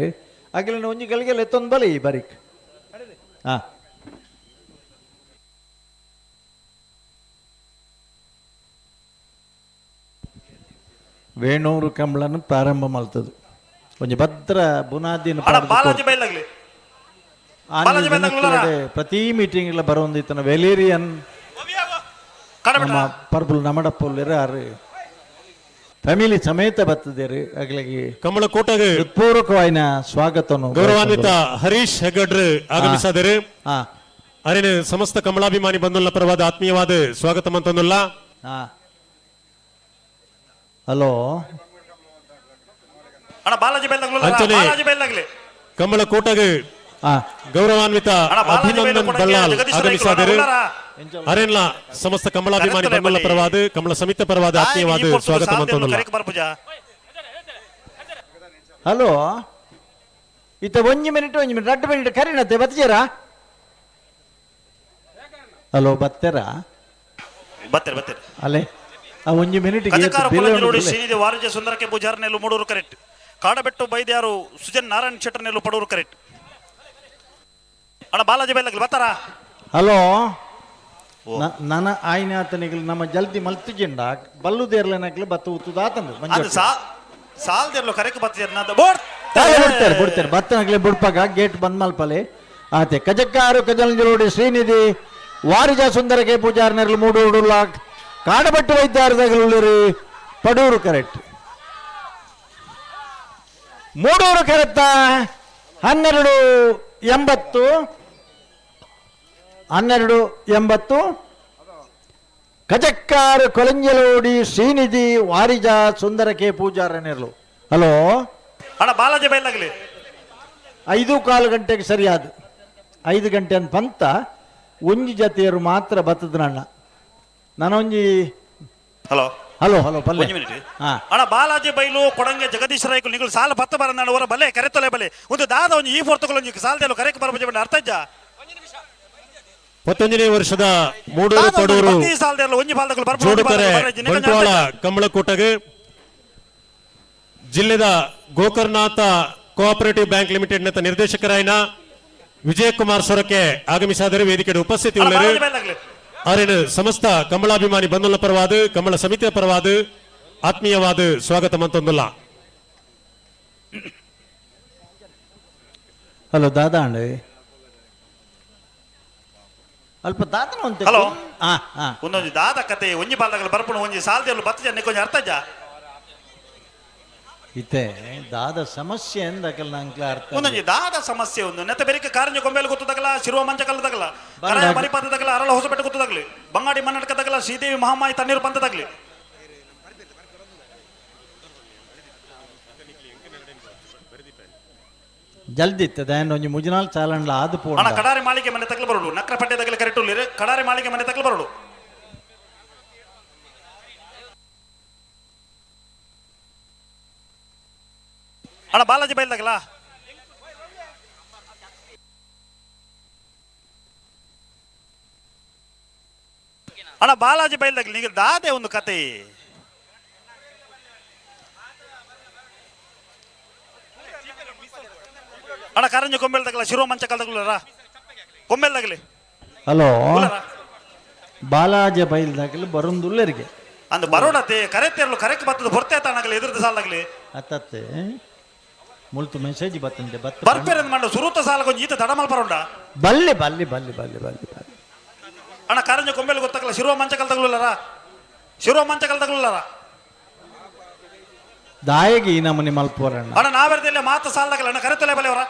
ಅಗಿಲಿನ ಒಂಜಿಗಳಿಗೆ ಎತ್ತೊಂದು ಬಲಿ ಬರೀಕ್ ಹಾ ವೇಣೂರು ಕಂಬಳನ್ನು ಪ್ರಾರಂಭ ಮಾಡ್ತದೆ ಒಂಜಿ ಭದ್ರ ಬುನಾದಿನ ಬಾಲಾಜಿ ಬೈಲಾಗ್ಲಿ ಪ್ರತಿ ಮೀಟಿಂಗ್ ಬರೋದು ಇತನ ವೆಲೇರಿಯನ್ ನಮ್ಮ ಪರ್ಬುಲ್ ನಮಡಪ್ಪುಲ್ಲೆರು ಆರು ಫ್ಯಾಮಿಲಿ ಸಮೇತ ಬರ್ತದೇರು ಆಗ್ಲಿಗೆ ಕಂಬಳ ಕೂಟಗೆ ಪೂರ್ವಕವಾಯಿನ ಸ್ವಾಗತವನ್ನು ಗೌರವಾನ್ವಿತ ಹರೀಶ್ ಹೆಗಡ್ರು ಆಗಮಿಸಿದರು ಅರೇನು ಸಮಸ್ತ ಕಮಲಾಭಿಮಾನಿ ಬಂಧುಗಳ ಪರವಾದ ಆತ್ಮೀಯವಾದ ಸ್ವಾಗತ ಮಂತೊಂದುಲ್ಲ ಹಲೋ ಅಣ್ಣ ಬಾಲಾಜಿ ಬೈಲಾಗ್ಲಿ ಕಂಬಳ ಕೂಟಗೆ ಗೌರವಾನ್ವಿತ ಅಭಿನಂದನ್ ಬಲ್ಲಾಲ್ ಆಗಮಿಸಿದರು ಅರೇನ್ಲ ಸಮಸ್ತ ಕಮಲಾಭಿಮಾನಿ ಬಂಧುಗಳ ಪರವಾದ ಕಮಲ ಸಮಿತಿ ಪರವಾದ ಆತ್ಮೀಯವಾದ ಸ್ವಾಗತ ಮಂತೊಂದುಲ್ಲ ಹಲೋ ಇತ್ತ 1 ಮಿನಿಟ್ 2 ಮಿನಿಟ್ ಕರೀನತ್ತೆ ಬತ್ತೀರಾ ಹಲೋ ಬತ್ತೇರಾ ಬತ್ತೇರ ಅಲ್ಲೇ ಆ 1 ಮಿನಿಟ್ ಶ್ರೀನಿಧಿ ವಾರಜ ಸುಂದರಕ್ಕೆ ಪೂಜಾರ ನೆಲ್ಲು ಮೂಡೂರು ಕರೆಕ್ಟ್ ಕಾಡಬೆಟ್ಟು ಬೈದ್ಯಾರು ಸುಜನ್ ನಾರಾಯಣ್ ಶೆಟ್ಟರ್ ನೆಲ್ಲು ಪಡೂರು ಕರೆಕ್ಟ್ ಅಣ್ಣ ಬಾಲಾಜಿ ಬೈಲಾಗ್ಲಿ ಬತ್ತಾರ ಹಲೋ ನನ್ನ ಆಯ್ನ ಆತನಿಗೆ ನಮ್ಮ ಜಲ್ದಿ ಮಲ್ತಿಜಿಂಡ ಬಲ್ಲುದೇರ್ಲನಾಗ್ಲಿ ಬತ್ತ ಉತ್ತುದಾತಂದು ಸಾಲ್ದಿರ್ಲು ಕರೆಕ್ಟ್ ಬಿಡ್ತಾರೆ ಬತ್ತನಾಗ್ಲಿ ಬಿಡ್ಪಾಗ ಗೇಟ್ ಬಂದ್ ಮಲ್ಪಲೆ ಆತೆ ಕಜಕ್ಕಾರು ಕಜಲ್ಜಲೋಡಿ ಶ್ರೀನಿಧಿ ವಾರಿಜ ಸುಂದರಕ್ಕೆ ಪೂಜಾರ್ ನೆರ್ಲು ಮೂಡೂರು ಲಾಕ್ ಕಾಡಬಟ್ಟು ವೈದ್ಯಾರದಗಲುಳ್ಳಿರಿ ಪಡೂರು ಕರೆಕ್ಟ್ ಮೂಡೂರು ಕರೆಕ್ಟ 1280 ಕಜಕ್ಕಾರು ಕೊಲಂಜಲೋಡಿ ಶ್ರೀನಿಧಿ ವಾರಿಜ ಸುಂದರಕ್ಕೆ ಪೂಜಾರ ನೆರಳು ಹಲೋ ಅಣ್ಣ ಬಾಲಾಜಿ ಬೈಲಾಗ್ಲಿ 5:15 ಗಂಟೆಗೆ ಸರಿಯಾದ 5 ಗಂಟೆ ಅಂತ ಪಂತ ಒಂಜಿ ಜತೆಯರು ಮಾತ್ರ ಬತ್ತದ ಅಣ್ಣ ನಾನೊಂಜಿ ಹಲೋ ಹಲೋ ಹಲೋ ಪಲ್ಲೆ ಅಣ್ಣ ಬಾಲಾಜಿ ಬೈಲು ಕೊಡಂಗೆ ಜಗದೀಶ್ ರಾಯ್ಕುಲ್ ನೀವು ಸಾಲ ಬತ್ತ ಬರಂದ ಅವರ ಬಲೆ ಕರೆತೊಲೆ ಬಲೆ ಒಂದು ದಾದ ಒಂದು ಈ ಫೋರ್ತೊಗೊಳ್ಳಿ ಸಾಲದಲ್ಲೂ ಕರೆಕ್ ಬರಬಜೆ ಬಂದ ಅರ್ಥಜ್ಜ 21ನೇ ವರ್ಷದ ಮೂಡೂರು ಪಡೂರು ಜೋಡುಕರೆ ಬಂಟ್ವಾಳ ಕಂಬಳ ಕೂಟಗೆ ಜಿಲ್ಲೆದ ಗೋಕರ್ನಾಥ ಕೋಆಪರೇಟಿವ್ ಬ್ಯಾಂಕ್ ಲಿಮಿಟೆಡ್ ನ ನಿರ್ದೇಶಕರಾಯಿನ ವಿಜಯ್ ಕುಮಾರ್ ಸೊರಕೆ ಆಗಮಿಸಿದರೆ ವೇದಿಕೆಗೆ ಉಪಸ್ಥಿತಿ ಉಳ್ಳರು ಅವರೇನು ಸಮಸ್ತ ಕಮಲಾಭಿಮಾನಿ ಬಂಧುಗಳ ಪರವಾದ ಕಮಲ ಸಮಿತಿಯ ಪರವಾದ ಆತ್ಮೀಯವಾದ ಸ್ವಾಗತ ಮಂತೊಂದುಲ್ಲ ಹಲೋ ದಾದಾ ಅಂಡೆ ಅಲ್ಪ ದಾದನ ಅಂತ ಹಲೋ ಒಂದೊಂದು ದಾದ ಕತೆ ಒಂಜಿ ಪಾಲ್ದಾಗಲು ಬರ್ಪುಣ ಒಂಜಿ ಸಾಲದಲ್ಲಿ ಬತ್ತ ಜನ ಕೊಂಚ ಅರ್ಥಜ್ಜ ಇತ್ತೆ ದಾದ ಸಮಸ್ಯೆ ಎಂದಕಲ್ ನಂಗೆ ಅರ್ಥ ಒಂದೊಂದು ದಾದ ಸಮಸ್ಯೆ ಒಂದು ನೆತ್ತ ಬೆರಿಕೆ ಕಾರಂಜ ಗೊಂಬೆಲು ಗೊತ್ತದಾಗಲ್ಲ ಶಿರುವ ಮಂಚ ಕಲ್ಲದಾಗಲ್ಲ ಕರಾಯ ಮರಿಪಾದದಾಗಲ್ಲ ಅರಳ ಹೊಸಪೇಟೆ ಗೊತ್ತದಾಗಲಿ ಬಂಗಾಡಿ ಮನ್ನಟಕದಾಗಲ್ಲ ಶ್ರೀದೇವಿ ಮಹಾಮಾಯಿ ತಣ್ಣೀರು ಪಂತದಾಗಲಿ ಜಲ್ದಿ ಇತ್ತದ ಒಂಜಿ ಮುಜನಾಲ್ ಚಾಲಂಡ್ಲ ಆದು ಪೋಣ ಅಣ್ಣ ಕಡಾರಿ ಮಾಳಿಗೆ ಮನೆ ತಗಲು ಬರೋಡು ನಕ್ರ ಪಟ್ಟೆದಾಗಲಿ ಕರೆಕ್ಟ್ ಉಳ್ಳಿರಿ ಕಡಾರಿ ಮಾಳಿಗೆ ಮನೆ ತಗಲು ಬರೋಡು ಅಣ್ಣ ಬಾಲಾಜಿ ಬೈಲ್ದಾಗಲ್ಲ ಅಣ್ಣ ಬಾಲಾಜಿ ಬೈಲ್ದಾಗಲಿ ನಿಮಗೆ ದಾದೆ ಒಂದು ಕತೆ ಅಣ್ಣ ಕಾರಂಜಿ ಕೊಂಬೆಲ್ದಾಗಲ್ಲ ಶಿರೋ ಮಂಚ ಕಲ್ದಾಗಲ್ಲ ಕೊಂಬೆಲ್ದಾಗಲಿ ಹಲೋ ಬಾಲಾಜಿ ಬೈಲ್ದಾಗಲಿ ಬರೋದುಲ್ಲರಿಗೆ ಅಂದ್ ಬರೋಡತೆ ಕರೆತೆರ್ಲು ಕರೆಕ್ಟ್ ಬರ್ತದ ಹೊರತೆ ತಾನಾಗಲಿ ಎದುರದ ಸಾಲಾಗಲಿ ಅತ್ತತ್ತೆ ಮುಲ್ತು ಮೆಸೇಜ್ ಬತ್ತಂತೆ ಬರ್ಪೇರೆ ಮಾಡ ಸುರುತ ಸಾಲ ಕೊಂಚ ಈತ ತಡ ಮಲ್ಪರೋಂಡ ಬಲ್ಲಿ ಬಲ್ಲಿ ಬಲ್ಲಿ ಬಲ್ಲಿ ಬಲ್ಲಿ ಅಣ್ಣ ಕಾರಂಜ ಕೊಂಬೆಲ್ ಗೊತ್ತಾಗಲ್ಲ ಶಿರುವ ಮಂಚ ಕಲ್ದಾಗಲ್ಲ ಶಿರುವ ಮಂಚ ಕಲ್ದಾಗಲ್ಲ ದಾಯಗಿ ಈ ನಮ್ಮನೆ ಮಲ್ಪೋರಣ್ಣ ಅಣ್ಣ ನಾವೆರ್ದೆಲ್ಲ ಮಾತ ಸಾಲದಾಗಲ್ಲ ಅಣ್ಣ ಕರೆತಲೆ ಬಲೆ ಅವರ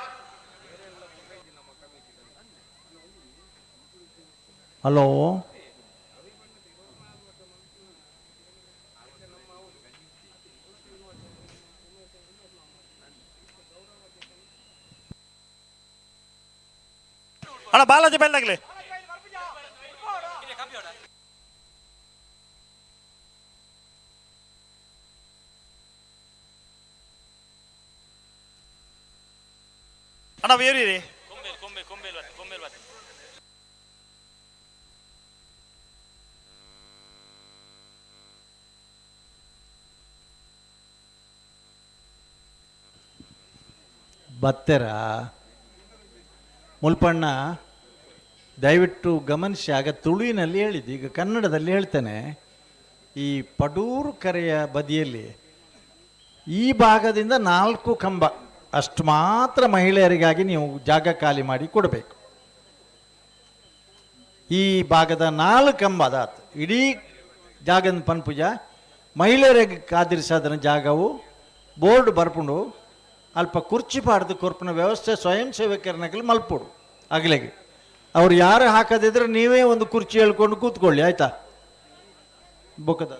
ಹಲೋ ಅಣ್ಣ ಬಾಲಾಜಿ ಬೈಲಾಗ್ಲಿ ಅಣ್ಣ ಬೇರಿ ಬತ್ತೆರ ಮುಲ್ಪಣ್ಣ ದಯವಿಟ್ಟು ಗಮನಿಸಿ. ಆಗ ತುಳುವಿನಲ್ಲಿ ಹೇಳಿದ್ದು, ಈಗ ಕನ್ನಡದಲ್ಲಿ ಹೇಳ್ತೇನೆ. ಈ ಪಡೂರು ಕೆರೆಯ ಬದಿಯಲ್ಲಿ ಈ ಭಾಗದಿಂದ 4 ಕಂಬ ಅಷ್ಟು ಮಾತ್ರ ಮಹಿಳೆಯರಿಗಾಗಿ ನೀವು ಜಾಗ ಖಾಲಿ ಮಾಡಿ ಕೊಡಬೇಕು. ಈ ಭಾಗದ 4 ಕಂಬ ಅದಾತು ಇಡೀ ಜಾಗದ ಪನ್ಪುಜ ಮಹಿಳೆಯರಿಗೆ ಕಾದಿರಿಸಾದನ ಜಾಗವು ಬೋರ್ಡ್ ಬರ್ಪುಂಡು ಅಲ್ಪ ಕುರ್ಚಿ ಪಾಡ್ದು ಕೊರ್ಪನ ವ್ಯವಸ್ಥೆ ಸ್ವಯಂ ಸೇವಕರನ್ನಾಗಲಿ ಮಲ್ಪುಡು ಆಗ್ಲಿಗೆ. ಅವ್ರು ಯಾರು ಹಾಕದಿದ್ರೆ ನೀವೇ ಒಂದು ಕುರ್ಚಿ ಹೇಳ್ಕೊಂಡು ಕೂತ್ಕೊಳ್ಳಿ, ಆಯ್ತಾ? ಬೊಕ್ಕದ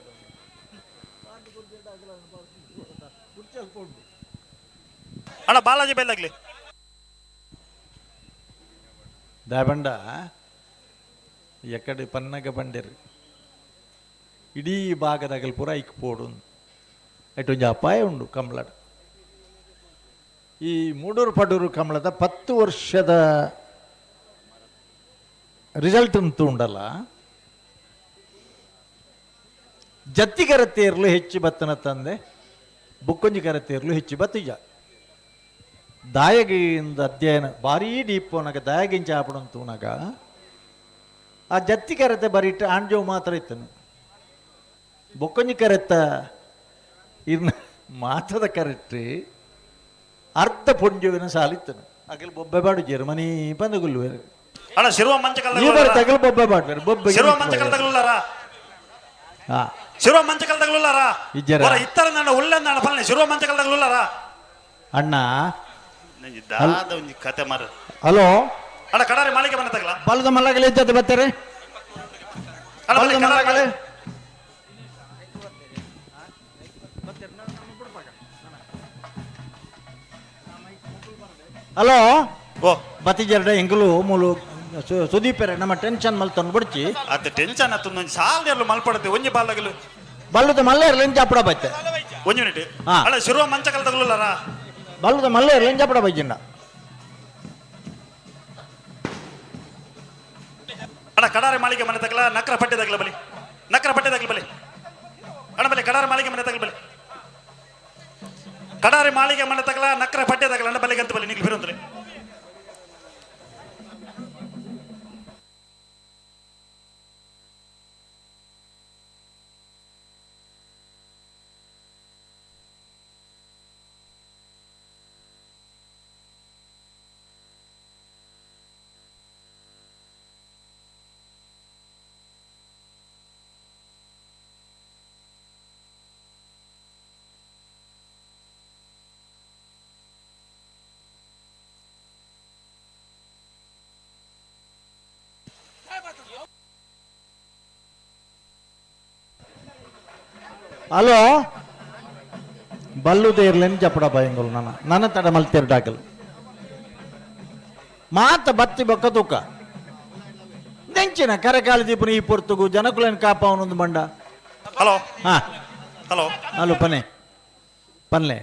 ಅಣ್ಣ ಬಾಲಾಜಿ ಬೈಲಾಗ್ಲಿ ದಾಬಂಡ ಎಕಡೆ ಪನ್ನಗ ಬಂಡೇರಿ ಇಡೀ ಭಾಗದಾಗಲಿ ಪೂರ ಇಕ್ಪೋಡು ಅಟೊಂದು ಅಪಾಯ ಉಂಡು ಕಂಬಳದ. ಈ ಮೂಡೂರು ಪಡೂರು ಕಂಬಳದ 10 ವರ್ಷದ ರಿಸಲ್ಟ್ ಅಂತೂ ಉಂಡಲ್ಲ. ಜತ್ತಿಗರತೇರ್ಲು ಹೆಚ್ಚು ಬತ್ತನ ತಂದೆ, ಬುಕ್ಕೊಂಜಿ ಕರತೇರ್ಲು ಹೆಚ್ಚು ಬತ್ತಿಜ. ದಾಯಗಿಂದ ಅಧ್ಯಯನ ಭಾರೀ ಡೀಪ್ ನಗ ದಾಯಗಿಂಚ ಆಪಡಂತು ನಗ ಆ ಜತ್ತಿ ಕರೆತೆ ಬರೀಟ್ ಆಂಜೋವು ಮಾತ್ರ ಇತ್ತನು. ಬೊಕ್ಕೊಂಜಿ ಕರೆತ್ತ ಇರ್ನ ಮಾತದ ಕರೆಟ್ರಿ ಅರ್ಧ ಪೊಂಜುವಿನ ಸಾಲಿತ್ತನು. ಅಗಲ್ ಬೊಬ್ಬೆ ಬಾಡು ಜರ್ಮನಿ ಪಂದಗುಲ್ವೇರು ಅಣ್ಣ ಶಿರುವ ಮಂಚ ತಗಲು ಬೊಬ್ಬೆ ಬಾಡ್ವೇರು ಬೊಬ್ಬೆ ಶಿರುವ ಮಂಚ ಕಲ್ತಗಲುಲ್ಲಾರ ಹಾ ಶಿರುವ ಮಂಚ ಕಲ್ತಗಲುಲ್ಲಾರ ಇಜ್ಜರ ಇತ್ತರ ನನ್ನ ಉಳ್ಳಂದ ಫಲನೆ ಶಿರುವ ಮಂಚ ಕಲ್ತಗಲುಲ್ಲಾರ ಅಣ್ಣ ದಾದ ಒಂಜಿ ಕತೆ ಮಾರ. ಹಲೋ ಅಣ್ಣ ಕಡಾರಿ ಮಾಳಿಗೆ ಮನೆ ತಗಲ ಬಲದ ಮಲ್ಲಗಲೆ ಇದ್ದದ್ದು ಬರ್ತಾರೆ. ಬಲದ ಮಲ್ಲಗಲೆ ಹಲೋ ಓ ಬತ್ತಿಜರ್ಡ ಎಂಕುಲು ಮೂಲು ಸುದೀಪರೆ ನಮ್ಮ ಟೆನ್ಷನ್ ಮಲ್ತೊಂದು ಬಿಡ್ಚಿ ಅದ ಟೆನ್ಷನ್ ಆತು ಒಂಜಿ ಸಾಲ್ದೆರ್ಲು ಮಲ್ಪಡತೆ ಒಂಜಿ ಬಾಲಗಲು ಬಲ್ಲದ ಮಲ್ಲ ಇರ್ಲಿ ಜಾಪಡ ಬೈತೆ ಒಂಜಿ ಮಿನಿಟ್. ಅಣ್ಣ ಶಿರುವ ಮಂಚ ಕಲ್ತಗಲುಲ್ಲಾರ ಬಲ್ಲದ ಮಲ್ಲ ಇರ್ಲಿ ಜಾಪಡ ಬೈಜಿಂಡ. ಅಣ್ಣ ಕಡಾರಿ ಮಾಳಿಗೆ ಮನೆ ತಗಲ ನಕ್ರ ಪಟ್ಟೆ ತಗಲ ಬಲಿ ನಕ್ರ ಪಟ್ಟೆ ತಗಲ ಬಲಿ ಅಣ್ಣ ಬಲಿ ಕಡಾರಿ ಮಾಳಿಗೆ ಮನೆ ತಗಲ ಬಲಿ ಕಡಾರಿ ಮಾಳಿಗೆ ಮನೆ ತಗಲ ನಕ್ರ ಪಟ್ಟೆ ತಗಲ ಅಣ್ಣ ಬಲಿಗಂತ ಬಲಿ ನಿಗ್ಲಿ ಬಿರುಂದ್ರೆ ಹಲೋ ಬಲ್ಲುದೇ ಇರ್ಲೇನು ಜಪಡ ಭಯಂಗಳು ನನ್ನ ತಡ ಮಲ್ತಿರ್ಡಾಕಲ್ ಮಾತ ಬತ್ತಿ ಬೊಕ್ಕ ತೂಕ ನೆಂಚಿನ ಕರೆಕಾಲ ದೀಪನ ಈ ಪೊರ್ತುಗು ಜನಕುಲನ್ ಕಾಪ ಅವನೊಂದು ಮಂಡ. ಹಲೋ ಹಾ ಹಲೋ ಹಲೋ ಪನೆ ಪನ್ಲೆ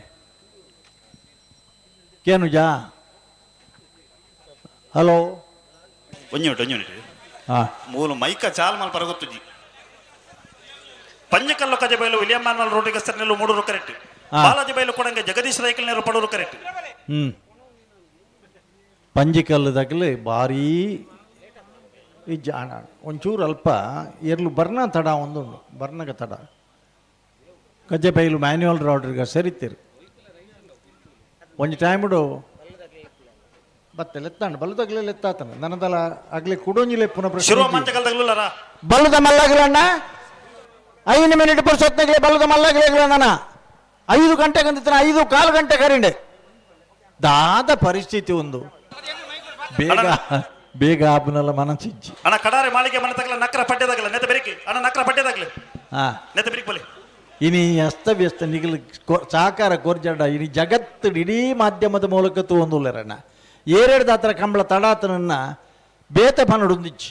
ಕೇನುಜಾ ಹಲೋ ಒಂಜಿ ಮಿನಿಟ್ ಹಾ ಮೂಲು ಮೈಕ ಚಾಲ್ ಮಲ್ ಪರಗೊತ್ತುಜಿ ಪಂಜಕಲ್ಲು ಕಜೆ ಬೈಲು ವಿಲಿಯಂ ಮಾನ್ವಲ್ ರೋಡಿಗೆ ಸರ್ನೆಲ್ಲು ಮೂಡೂರು ಕರೆಕ್ಟ್ ಬಾಲಾಜಿ ಬೈಲು ಕೊಡಂಗೆ ಜಗದೀಶ್ ರೈಕಲ್ ನೇರು ಪಡೂರು ಕರೆಕ್ಟ್. ಪಂಜಿಕಲ್ಲು ದಗಲು ಭಾರೀ ಈ ಜಾಣ ಒಂಚೂರು ಅಲ್ಪ ಎರ್ಲು ಬರ್ನ ತಡ ಒಂದುಂಡು ಬರ್ನಗ ತಡ ಕಜ್ಜೆ ಬೈಲು ಮ್ಯಾನ್ಯುವಲ್ ರೋಡ್ರಿಗ ಸರಿತೀರು ಒಂಜಿ ಟೈಮ್ಡು ಬತ್ತೆ ಲೆತ್ತಾಂಡು ಬಲ್ಲದಗ್ಲೆ ಲೆತ್ತಾತನ ನನ್ನದಲ್ಲ ಆಗ್ಲಿ ಕುಡೋಂಜಿಲೆ ಪುನಃ ಪ್ರಶ್ನೆ ಬಲ್ಲದ ಮಲ್ಲಗಲಣ್ಣ 5 ಮಿನಿಟ್ ಪುರ್ಸೊತ್ನಾಗಲೇ ಬಲ್ಲದ ಮಲ್ಲಗಲೇ ನನ್ನ 5 ಗಂಟೆಗೆ ಅಂದಿತ್ತಾನ 5 ಗಂಟೆ ಕರಿಂಡೆ ದಾದ ಪರಿಸ್ಥಿತಿ ಒಂದು ಬೇಗ ಬೇಗ ಆಪನಲ್ಲ ಮನಸ್ಸಿಜ್ಜಿ. ಅಣ್ಣ ಕಡಾರಿ ಮಾಳಿಗೆ ಮನೆ ತಗಲ ನಕ್ರ ಪಟ್ಟೆ ತಗಲ ನೆತ್ತ ಬೆರಿಕಿ ಅಣ್ಣ ನಕ್ರ ಪಟ್ಟೆ ತಗಲಿ ಹಾ ನೆತ್ತ ಬೆರಿಕಿ ಬಲಿ ಇನಿ ಅಸ್ತವ್ಯಸ್ತ ನಿಗಲು ಸಾಕಾರ ಕೋರ್ಜಾಡ ಇಡೀ ಜಗತ್ತು ಇಡೀ ಮಾಧ್ಯಮದ ಮೂಲಕ ತೂಂದುಲ್ಲರಣ್ಣ ಏರೆಡ್ದ ಹತ್ರ ಕಂಬಳ ತಡಾತನನ್ನ ಬೇತ ಪನಡುಂದಿಚ್ಚಿ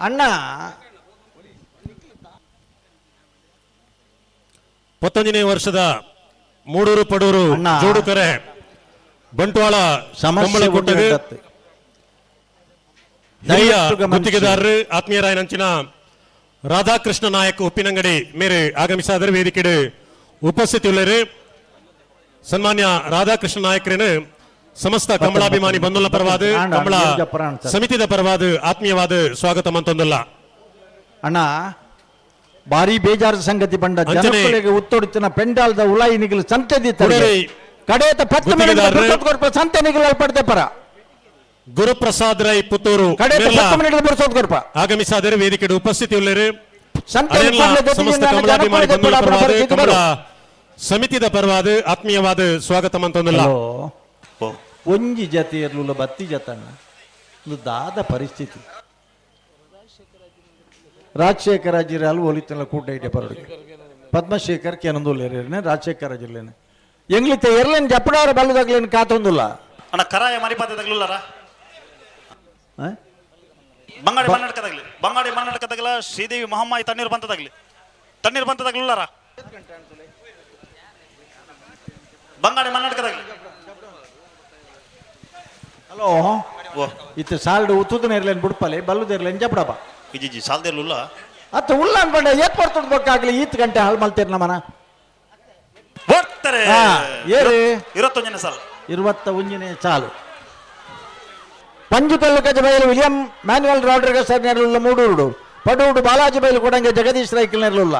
ಅಣ್ಣ 19ನೇ ವರ್ಷದ ಮೂಡೂರು ಪಡೂರು ಜೋಡುಕರೆ ಬಂಟ್ವಾಳ ಸಮಸ್ಯೆ ಕೊಟ್ಟಗೆ ಹಿರಿಯ ಗುತ್ತಿಗೆದಾರರು ಆತ್ಮೀಯರಾಯ ನಂಚಿನ ರಾಧಾಕೃಷ್ಣ ನಾಯಕ್ ಉಪ್ಪಿನಂಗಡಿ ಮೇರೆ ಆಗಮಿಸಾದರೆ ವೇದಿಕೆಡೆ ಉಪಸ್ಥಿತಿಯುಳ್ಳರು ಸನ್ಮಾನ್ಯ ರಾಧಾಕೃಷ್ಣ ನಾಯಕರೇನು ಸಮಸ್ತ ಕಮಲಾಭಿಮಾನಿ ಬಂಧುಗಳ ಪರವಾದ ಕಮಲ ಸಮಿತಿದ ಪರವಾದ ಆತ್ಮೀಯವಾದ ಸ್ವಾಗತ ಮಂತೊಂದಲ್ಲ ಅಣ್ಣ ಭಾರಿ ಬೇಜಾರು ಸಂಗತಿ ಬಂಡ ಜನಗಳಿಗೆ ಉತ್ತೊಡಿತಿನ ಪೆಂಡಾಲ್ದ ಉಲಾಯಿ ನಿಗಲು ಸಂತೆ ಕಡೆಯತ 10 ಮಿನಿಟ್ ಸಂತೆ ನಿಗಲು ಪಡ್ತೆ ಪರ ಗುರುಪ್ರಸಾದ್ ರೈ ಪುತ್ತೂರು ಆಗಮಿಸಾದರೆ ವೇದಿಕೆಡೆ ಉಪಸ್ಥಿತಿಯುಳ್ಳರು ಸಮಸ್ತ ಕಮಲಾಭಿಮಾನಿ ಬಂಧುಗಳ ಪರವಾದ ಕಮಲ ಸಮಿತಿದ ಪರವಾದ ಆತ್ಮೀಯವಾದ ಸ್ವಾಗತ ಮಂತೊಂದಲ್ಲ ಒಂಜಿ ಜತೆ ಇರಲಿಲ್ಲ ಬತ್ತಿ ಜತಣ್ಣ ಒಂದು ದಾದ ಪರಿಸ್ಥಿತಿ ರಾಜಶೇಖರ ಜಿಲ್ಲೆ ಒಲಿತನ ಕೂಟ ಇಟ್ಟೆ ಪರಡಿಗೆ ಪದ್ಮಶೇಖರ್ ಕೆನಂದುಲ್ಲೇರೇನೆ ರಾಜಶೇಖರ ಜಿಲ್ಲೆನೆ ಎಂಗ್ಲಿತೆ ಎರ್ಲೇನ್ ಜಪ್ಪಡಾರ ಬಲ್ಲದಾಗ್ಲೇನ್ ಕಾತೊಂದುಲ್ಲ ಅಣ್ಣ ಕರಾಯ ಮರಿಪಾತದಾಗ್ಲುಲ್ಲಾರ ಬಂಗಾಡಿ ಮನ್ನಡಕದಾಗಲ ಶ್ರೀದೇವಿ ಮಹಮ್ಮಾಯಿ ತಣ್ಣೀರು ಬಂತದಾಗ್ಲಿಲ್ಲಾರ ಬಂಗಾಡಿ ಮನ್ನಡಕದಾಗ್ಲಿ ಹಲೋ ಇತ್ತು ಸಾಲ್ಡ್ ಉತ್ತುದನ ಇರ್ಲೇನ್ ಬಿಡ್ಪಲೆ ಬಲ್ಲುದ ಇರ್ಲೇನ್ ಜಪ್ಪಡಪ್ಪ ಇಜ್ಜಿ ಸಾಲ್ದಿರ್ಲುಲ್ಲ ಅತ್ತ ಉಲ್ಲ ಅನ್ಕೊಂಡ ಏತ್ ಬರ್ತಬೇಕಾಗ್ಲಿ ಈತ್ ಗಂಟೆ ಹಾಳು ಮಲ್ತೀರಿ ನಮ್ಮನ ಬರ್ತಾರೆ ಏರಿ 21ನೇ ಸಾಲ 21ನೇ ಸಾಲು ಪಂಜುಕಲ್ಲು ಕಜಬೈಲು ವಿಲಿಯಂ ಮ್ಯಾನ್ಯುವಲ್ ರಾಡ್ರಿಗಸ್ ನೆರಳುಲ್ಲ ಮೂಡೂರು ಪಡೂರು ಬಾಲಾಜಿ ಬೈಲು ಕೊಡಂಗೆ ಜಗದೀಶ್ ರೈಕಲ್ ನೆರಳುಲ್ಲ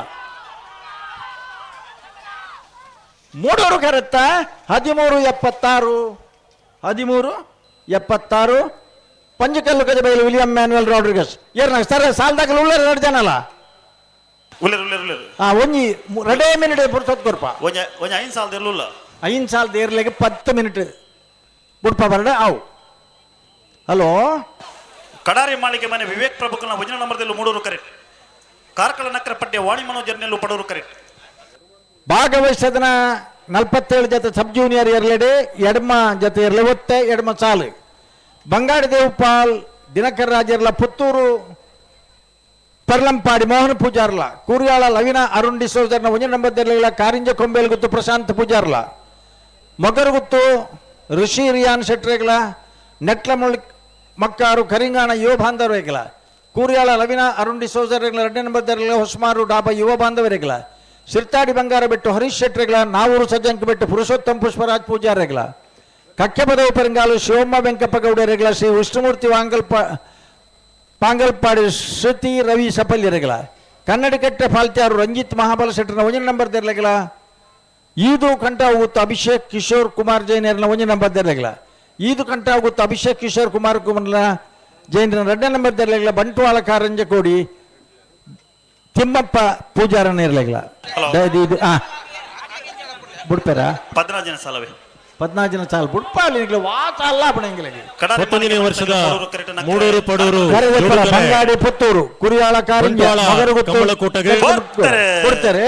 ಮೂಡೂರು ಕರೆತ್ತ 1376 ಪಂಜುಕಲ್ಲು ಕಜಬೈಲು ವಿಲಿಯಂ ಮ್ಯಾನ್ಯುವಲ್ ರಾಡ್ರಿಗಸ್ ಏರ್ನಾಗ ಸರ್ ಸಾಲ್ದಾಗ ಉಳ್ಳೇರು 2 ಜನಲ್ಲ ಒಂಜಿ 2 ಮಿನಿಟ್ ಪುರ್ಸೊತ್ ಕೊರ್ಪ ಒಂಜಿ 5 ಸಾಲದ ಇರ್ಲುಲ್ಲ 5 ಸಾಲದ ಏರ್ಲೆಗೆ 10 ಮಿನಿಟ್ ಬುಡ್ಪ ಬರಡೆ ಅವು ಹಲೋ ಕಡಾರಿ ಮಾಳಿಗೆ ಮನೆ ವಿವೇಕ್ ಪ್ರಭುಕಲ್ನ ವಜನ ನಂಬರ್ದಲ್ಲೂ ಮೂಡೂರು ಕರೆಕ್ಟ್ ಕಾರ್ಕಳ ನಕ್ಕರ ಪಡ್ಡೆ ವಾಣಿ ಮನೋಜರ್ನೆಲ್ಲೂ ಪಡೂರು ಕರೆಕ್ಟ್ ಭಾಗವಹಿಸದನ 47 ಜೊತೆ ಸಬ್ ಜೂನಿಯರ್ ಇರ್ಲೆಡೆ ಎಡಮ ಜೊತೆ ಇರ್ಲೆ ಒತ್ತೆ ಎಡಮ ಸಾಲು ಬಂಗಾಡಿ ದೇವಪಾಲ್ ದಿನಕರ್ ರಾಜರ್ಲ ಪುತ್ತೂರು ಪರ್ಲಂಪಾಡಿ ಮೋಹನ್ ಪೂಜಾರ್ಲ ಕೂರ್ಯಾಳ ಲವಿನ ಅರುಣ್ ಡಿಸೋಜರ್ನ ಒಂಜ ನಂಬರ್ ಕಾರಿಂಜ ಕೊಂಬೇಲ್ ಗುತ್ತು ಪ್ರಶಾಂತ್ ಪೂಜಾರ್ಲ ಮೊಗರು ಗುತ್ತು ಋಷಿ ರಿಯಾನ್ ಶೆಟ್ರೇಗ್ಲ ನೆಟ್ಲ ಮಕ್ಕಾರು ಕರಿಂಗಾಣ ಯುವ ಬಾಂಧವರೇಗಲ ಕೂರ್ಯಾಳ ಲವಿನ ಅರುಣ್ ಡಿಸೋಜರ್ಗಳ 2 ನಂಬರ್ ಹೊಸಮಾರು ಡಾಬಾ ಯುವ ಬಾಂಧವರೇಗಲ ಸಿರ್ತಾಡಿ ಬಂಗಾರ ಬಿಟ್ಟು ಹರೀಶ್ ಶೆಟ್ರೇಗ್ಲ ನಾವೂರು ಸಜ್ಜಂಕ ಬಿಟ್ಟು ಪುರುಷೋತ್ತಮ್ ಪುಷ್ಪರಾಜ್ ಪೂಜಾರೇಗ್ಲ ಕಕ್ಕೆಪದವು ಪರಂಗಾಲು ಶಿವಮ್ಮ ವೆಂಕಪ್ಪ ಗೌಡರೇಗಲ ಶ್ರೀ ವಿಷ್ಣುಮೂರ್ತಿ ಪಾಂಗಲ್ಪಾಡಿ ಶ್ರುತಿ ರವಿ ಸಪಲ್ಯರೇಗಲ ಕನ್ನಡಕಟ್ಟೆ ಫಾಲ್ತ್ಯಾರು ರಂಜಿತ್ ಮಹಾಬಲ ಶೆಟ್ಟರ್ನ 1 ನಂಬರ್ ತೆರಲೆಗಲ ಈದು ಕಂಠ ಹೋಗುತ್ತ ಅಭಿಷೇಕ್ ಕಿಶೋರ್ ಕುಮಾರ್ ಜೈನರ್ನ 1 ನಂಬರ್ ತೆರಲೆಗಲ ಈದು ಕಂಠ ಹೋಗುತ್ತ ಅಭಿಷೇಕ್ ಕಿಶೋರ್ ಕುಮಾರ್ ಜೈನರ 2 ನಂಬರ್ ತೆರಲೆಗಲ ಬಂಟ್ವಾಳ ಕಾರಂಜ ಕೋಡಿ ತಿಮ್ಮಪ್ಪ ಪೂಜಾರನ ಇರ್ಲೆಗಲ ಬಿಡ್ತಾರ 14 ಜನ ಸಾಲ ಬಿಡ್ಪಾಲಿ ವಾತ ಅಲ್ಲ ಬಣಂಗಿಲಗೆ 19ನೇ ವರ್ಷದ ಮೂಡೂರು ಪಡೂರು ಬಂಗಾಡಿ ಪುತ್ತೂರು ಕುರಿಯಾಳ ಕಾರಂಜ ಕೊಡ್ತಾರೆ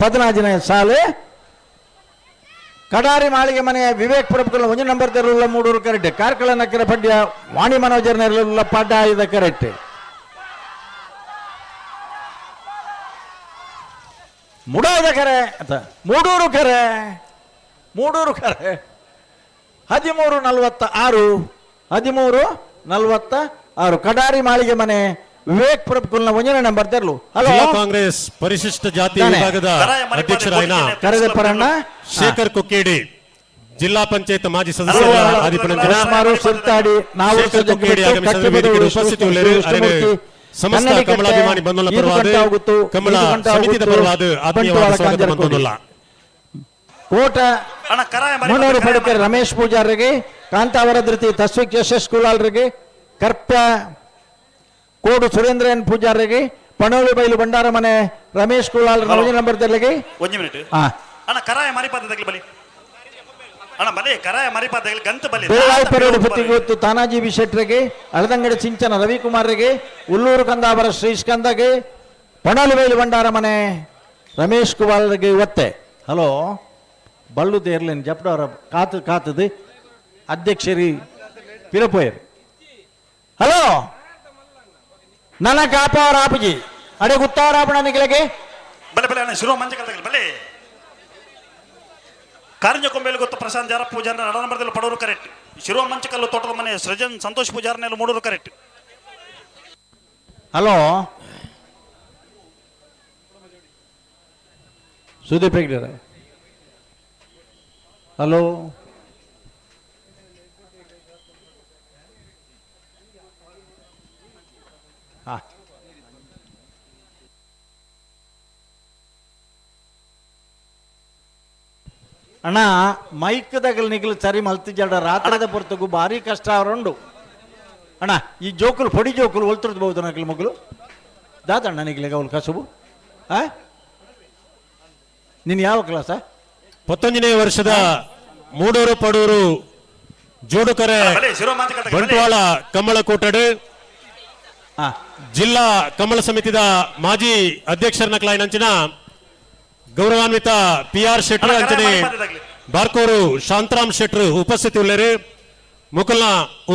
14 ಜನ ಸಾಲು ಕಡಾರಿ ಮಾಳಿಗೆ ಮನೆಯ ವಿವೇಕ್ ಪ್ರಭುಕಲ್ 1 ನಂಬರ್ ತೆರಳುಲ್ಲ ಮೂಡೂರು ಕರೆಕ್ಟ್ ಕಾರ್ಕಳ ನಕ್ಕರ ಪಡ್ಯ ವಾಣಿ ಮನೋಜರ್ ನೆರಳುಲ್ಲ ಪಡ್ಡ ಆಯ್ದ ಕರೆಕ್ಟ್ ಮೂಡೋದ ಕರೆ ಮೂಡೂರು ಕರೆ 13:46 ಕಡಾರಿ ಮಾಳಿಗೆ ಮನೆ ವಿವೇಕ್ ಪ್ರಭುಕುಲ್ನ 1ನೇ ನಂಬರ್ ತೆರಲು ಹಲೋ ಕಾಂಗ್ರೆಸ್ ಪರಿಶಿಷ್ಟ ಜಾತಿ ವಿಭಾಗದ ಅಧ್ಯಕ್ಷರಾಯನ ಕರೆದಪ್ಪರಣ್ಣ ಶೇಖರ್ ಕೊಕ್ಕೇಡಿ ಜಿಲ್ಲಾ ಪಂಚಾಯತ್ ಮಾಜಿ ಸದಸ್ಯರ ಆದಿಪನಂಜನ ಸಿರ್ತಾಡಿ ನಾವು ಉಪಸ್ಥಿತಿಯುಳ್ಳರು ಸಮಸ್ತ ಕಮಲಾಭಿಮಾನಿ ಬಂಧುಗಳ ಪರವಾದ ಕಮಲ ಸಮಿತಿದ ಪರವಾದ ಆತ್ಮೀಯವಾದ ಸ್ವಾಗತ ಮಂತೊಂದುಲ್ಲ ಕೋಟ ಮನೋರು ಪಡುಕರೆ ರಮೇಶ್ ಪೂಜಾರಿಗೆ ಕಾಂತಾವರ ಧೃತಿ ತಸ್ವಿಕ್ ಯಶಸ್ ಕುಲಾಲ್ರಿಗೆ ಕರ್ಪ್ಯ ಕೋಡು ಸುರೇಂದ್ರನ್ ಪೂಜಾರಿಗೆ ಪಣೋಳಿ ಬೈಲು ಬಂಡಾರ ಮನೆ ರಮೇಶ್ ಕುಲಾಲ್ 1 ನಂಬರ್ ತೆರಲೆಗೆ 1 ಮಿನಿಟ್ ಅಣ್ಣ ಕರಾಯ ಮರಿಪಾತದಾಗಲಿ ಬಲಿ ಅಣ್ಣ ಬಲಿ ಕರಾಯ ಮರಿಪಾತದಾಗಲಿ ಗಂತ ಬಲಿ ಬೇಲಾಯಿ ಪೆರಡು ಪುತ್ತಿಗೊತ್ತು ತಾನಾಜಿ ಬಿಶೆಟ್ರಿಗೆ ಅಳದಂಗಡಿ ಸಿಂಚನ ರವಿಕುಮಾರ್ರಿಗೆ ಉಲ್ಲೂರು ಕಂದಾವರ ಶ್ರೀಸ್ಕಂದಗೆ ಪಣೋಳಿ ಬೈಲು ಬಂಡಾರ ಮನೆ ರಮೇಶ್ ಕುಲಾಲ್ರಿಗೆ ಒತ್ತೆ ಹಲೋ ಬಳ್ಳು ದೇರ್ಲೇನು ಜಪ್ಡವರ ಕಾತದು ಅಧ್ಯಕ್ಷರಿ ಪಿರಪೋಯರ್ ಹಲೋ ನನ್ನ ಕಾಪವರ ಆಪಜಿ ಅಡೆ ಗುತ್ತವರ ಆಪಣ ನಿಖಿಲಗೆ ಬಲೆ ಬಲೆ ಅಣ್ಣ ಶಿರೋ ಮಂಚ ಕಲ್ದಾಗ ಬಲೆ ಕಾರಂಜ ಕೊಂಬೇಲು ಗೊತ್ತು ಪ್ರಶಾಂತ್ ಜಾರಪ್ಪ ಪೂಜಾರನ ನಡನಂಬರದಲ್ಲಿ ಪಡೋರು ಕರೆಕ್ಟ್ ಶಿರೋ ಮಂಚಕಲ್ಲು ತೋಟದ ಮನೆ ಸೃಜನ್ ಸಂತೋಷ್ ಪೂಜಾರನೆಲ್ಲ ಮೂಡೋರು correct hello Sudeep Hegde hello ಹಾ ಅಣ್ಣ ಮೈಕ್ದಾಗಲ್ ನಿಗಲು ಸರಿ ಮಲ್ತಿಜಾಡ ರಾತ್ರದ ಹೊರತುಗು ಭಾರಿ ಕಷ್ಟ ಅವರುಂಡು ಅಣ್ಣ ಈ ಜೋಕುಲು ಪೊಡಿ ಜೋಕುಲು ಒಲ್ತಿರ್ಬೋದು ನಗಲು ಮಗಳು ದಾದಣ್ಣ ನಿಗಲಿಗೆ ಅವಳು ಕಸುಬು ಆ ನೀನು ಯಾವ ಕ್ಲಾಸ 11ನೇ ವರ್ಷದ ಮೂಡೂರು ಪಡೂರು ಜೋಡುಕರೆ ಬಂಟ್ವಾಳ ಕಮಲ ಕೋಟಡು ಜಿಲ್ಲಾ ಕಮಲ ಸಮಿತಿದ ಮಾಜಿ ಅಧ್ಯಕ್ಷರನ್ನ ಕ್ಲೈನಂಚಿನ ಗೌರವಾನ್ವಿತ PR ಶೆಟ್ರು ಅಂಚನೆ ಬಾರ್ಕೋರು ಶಾಂತರಾಮ್ ಶೆಟ್ರು ಉಪಸ್ಥಿತಿ ಉಳ್ಳರು ಮುಕಲ್ನ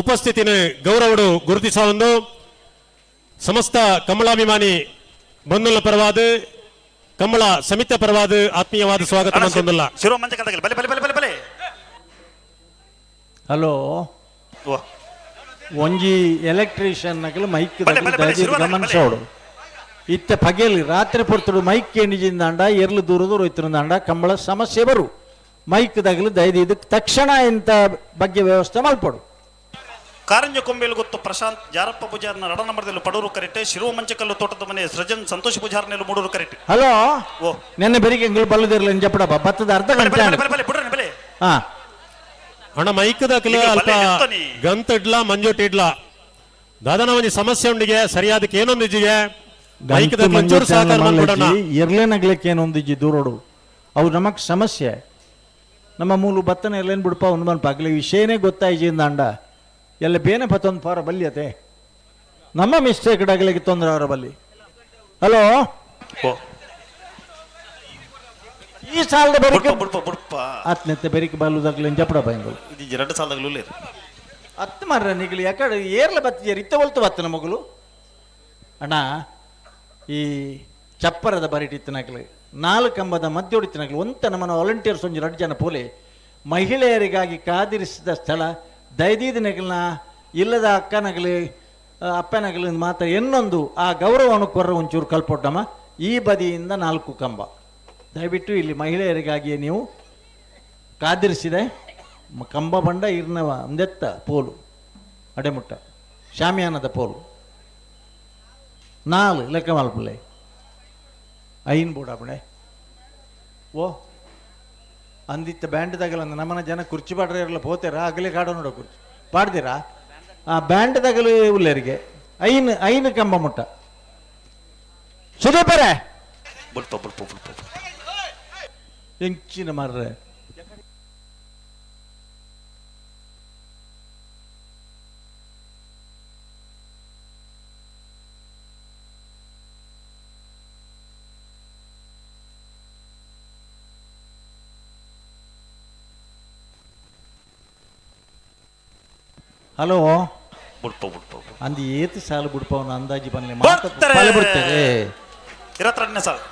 ಉಪಸ್ಥಿತಿನ ಗೌರವಡು ಗುರುತಿಸೊಂದು ಸಮಸ್ತ ಕಮಲಾಭಿಮಾನಿ ಬಂಧುಗಳ ಪರವಾದ ಕಮಲ ಸಮಿತಿಯ ಪರವಾದ ಆತ್ಮೀಯವಾದ ಸ್ವಾಗತ ಮಂತೊಂದಿಲ್ಲ ಶಿರೋ ಮಂಚ ಕಲ್ದಾಗ ಬಲೆ ಬಲೆ ಬಲೆ ಬಲೆ ಬಲೆ ಹಲೋ ಒಂಜಿ ಎಲೆಕ್ಟ್ರಿಷಿಯನ್ ನಗಲು ಮೈಕ್ ಗಮನಿಸೋಡು ಇತ್ತ ಪಗೆಲಿ ರಾತ್ರಿ ಪೊರ್ತುಡು ಮೈಕ್ ಎಣಿಜಿಂದಾಂಡ ಎರ್ಲು ದೂರ ದೂರ ಹೋಯ್ತಿರುಂದಾಂಡ ಕಂಬಳ ಸಮಸ್ಯೆ ಬರು ಮೈಕ್ ದಗಲು ದಯದು ಇದಕ್ಕೆ ತಕ್ಷಣ ಇಂಥ ಬಗ್ಗೆ ವ್ಯವಸ್ಥೆ ಮಲ್ಪಡು ಕಾರಂಜ ಕೊಂಬೇಲು ಗೊತ್ತು ಪ್ರಶಾಂತ್ ಜಾರಪ್ಪ ಪೂಜಾರನ ನಡನಂಬರದಲ್ಲಿ ಪಡೂರು ಕರೆಕ್ಟ್ ಶಿರೋ ಮಂಚಕಲ್ಲು ತೋಟದ ಮನೆ ಸೃಜನ್ ಸಂತೋಷ್ ಪೂಜಾರನೆಲ್ಲ ಮೂಡೂರು ಕರೆಕ್ಟ್ ಹಲೋ ಓ ನೆನ್ನೆ ಬೆಳಿಗ್ಗೆ ಎಂಗಳು ಬಲ್ಲದಿರಲಿ ಜಪ್ಪಡಪ್ಪ ಭತ್ತದ ಅರ್ಧ ಗಂಟೆ ಬಲೆ ಹಾ ಅಣ್ಣ ಮೈಕ್ ದಾಖಲೆ ಅಲ್ಪ ಗಂತ ಇಡ್ಲಾ ಮಂಜೋಟ್ ಇಡ್ಲಾ ದಾದನ ಒಂಜಿ ಸಮಸ್ಯೆ ಉಂಡಿಗೆ ಸರಿಯಾದಕ್ಕೆ ಏನೊಂದು ಇಜಿಗೆ ಮೈಕ್ ಮಂಜೂರು ಸಹಕಾರ ಮಾಡ್ಬಿಡೋಣ ಎರ್ಲೇನಗ್ಲಿಕ್ಕೆ ಏನೊಂದಿಜ್ಜಿ ದೂರೋಡು ಅವು ನಮಗ್ ಸಮಸ್ಯೆ ನಮ್ಮ ಮೂಲು ಭತ್ತನ ಎಲ್ಲೇನು ಬಿಡಪ್ಪ ಒಂದು ಮಲ್ಪ ಆಗ್ಲಿ ವಿಷಯನೇ ಗೊತ್ತಾಯ್ಜಿಂದ ಅಂಡ ಎಲ್ಲ ಬೇನೆ ಪತ್ತೊಂದು ಪಾರ ಬಲ್ಲಿಯತೆ ನಮ್ಮ ಮಿಸ್ಟೇಕ್ ಡಾಗಲಿಗೆ ತೊಂದರೆ ಅವರ ಬಲ್ಲಿ ಹಲೋ ಈ ಸಾಲದ ಬೆರಿಕೆ ಆತ್ಮಹತ್ಯೆ ಬೆರಿಕೆ ಬಲ್ಲುದಾಗ್ಲಿ ಜಪಡ ಬೈಂದು ಇದು 2 ಸಾಲದಾಗಲೂ ಹತ್ತು ಮಾರ್ರ ನಿಗಲಿ ಯಾಕಡೆ ಏರ್ಲ ಬತ್ತಿಯ ರಿತ್ತ ಹೊಲ್ತು ಬತ್ತನ ಮಗಳು ಅಣ್ಣ ಈ ಚಪ್ಪರದ ಬರಿಟಿತ್ತನಾಗ್ಲಿ 4 ಕಂಬದ ಮಧ್ಯ ಹೊಡಿತಿನಾಗ್ಲಿ ಒಂತ ನಮ್ಮನ ವಾಲಂಟಿಯರ್ಸ್ ಒಂದು 2 ಜನ ಪೋಲೆ ಮಹಿಳೆಯರಿಗಾಗಿ ಕಾದಿರಿಸಿದ ಸ್ಥಳ ದಯದೀದ ನಗಲ್ನ ಇಲ್ಲದ ಅಕ್ಕನಗಲಿ ಅಪ್ಪನಗಲಿ ಮಾತ್ರ ಇನ್ನೊಂದು ಆ ಗೌರವವನ್ನು ಕೊರ್ರ ಒಂಚೂರು ಕಲ್ಪೊಟ್ಟಮ್ಮ ಈ ಬದಿಯಿಂದ 4 ಕಂಬ ದಯವಿಟ್ಟು ಇಲ್ಲಿ ಮಹಿಳೆಯರಿಗಾಗಿಯೇ ನೀವು ಕಾದಿರಿಸಿದೆ ಕಂಬ ಬಂಡ ಇರ್ನವ ಒಂದೆತ್ತ ಪೋಲು ಅಡೆಮುಟ್ಟ ಶಾಮಿಯಾನದ ಪೋಲು 4 ಲೆಕ್ಕ ಮಲ್ಪಲೆ ಐನ್ ಬೂಡಾಪಣೆ ಓ ಅಂದಿತ್ತ ಬ್ಯಾಂಡ್ದಾಗಲ್ಲ ನಮ್ಮನ ಜನ ಕುರ್ಚಿ ಪಾಡ್ರೆ ಇರಲ್ಲ ಪೋತಾರ ಅಗಲಿ ಕಾಡೋ ನೋಡೋ ಕುರ್ಚಿ ಪಾಡ್ದಿರಾ ಆ ಬ್ಯಾಂಡ್ದಾಗಲು ಉಳ್ಳರಿಗೆ ಐನ್ ಕಂಬ ಮುಟ್ಟ ಸುದೀಪರೇ ಹೆಂಚಿನ ಮಾರ್ರೆ ಹಲೋ ಅಂದಿ ಏತು ಸಾಲು ಬಿಡ್ಪವನ ಅಂದಾಜಿ ಬನ್ನಿ ಬಿಡ್ತಾರೆ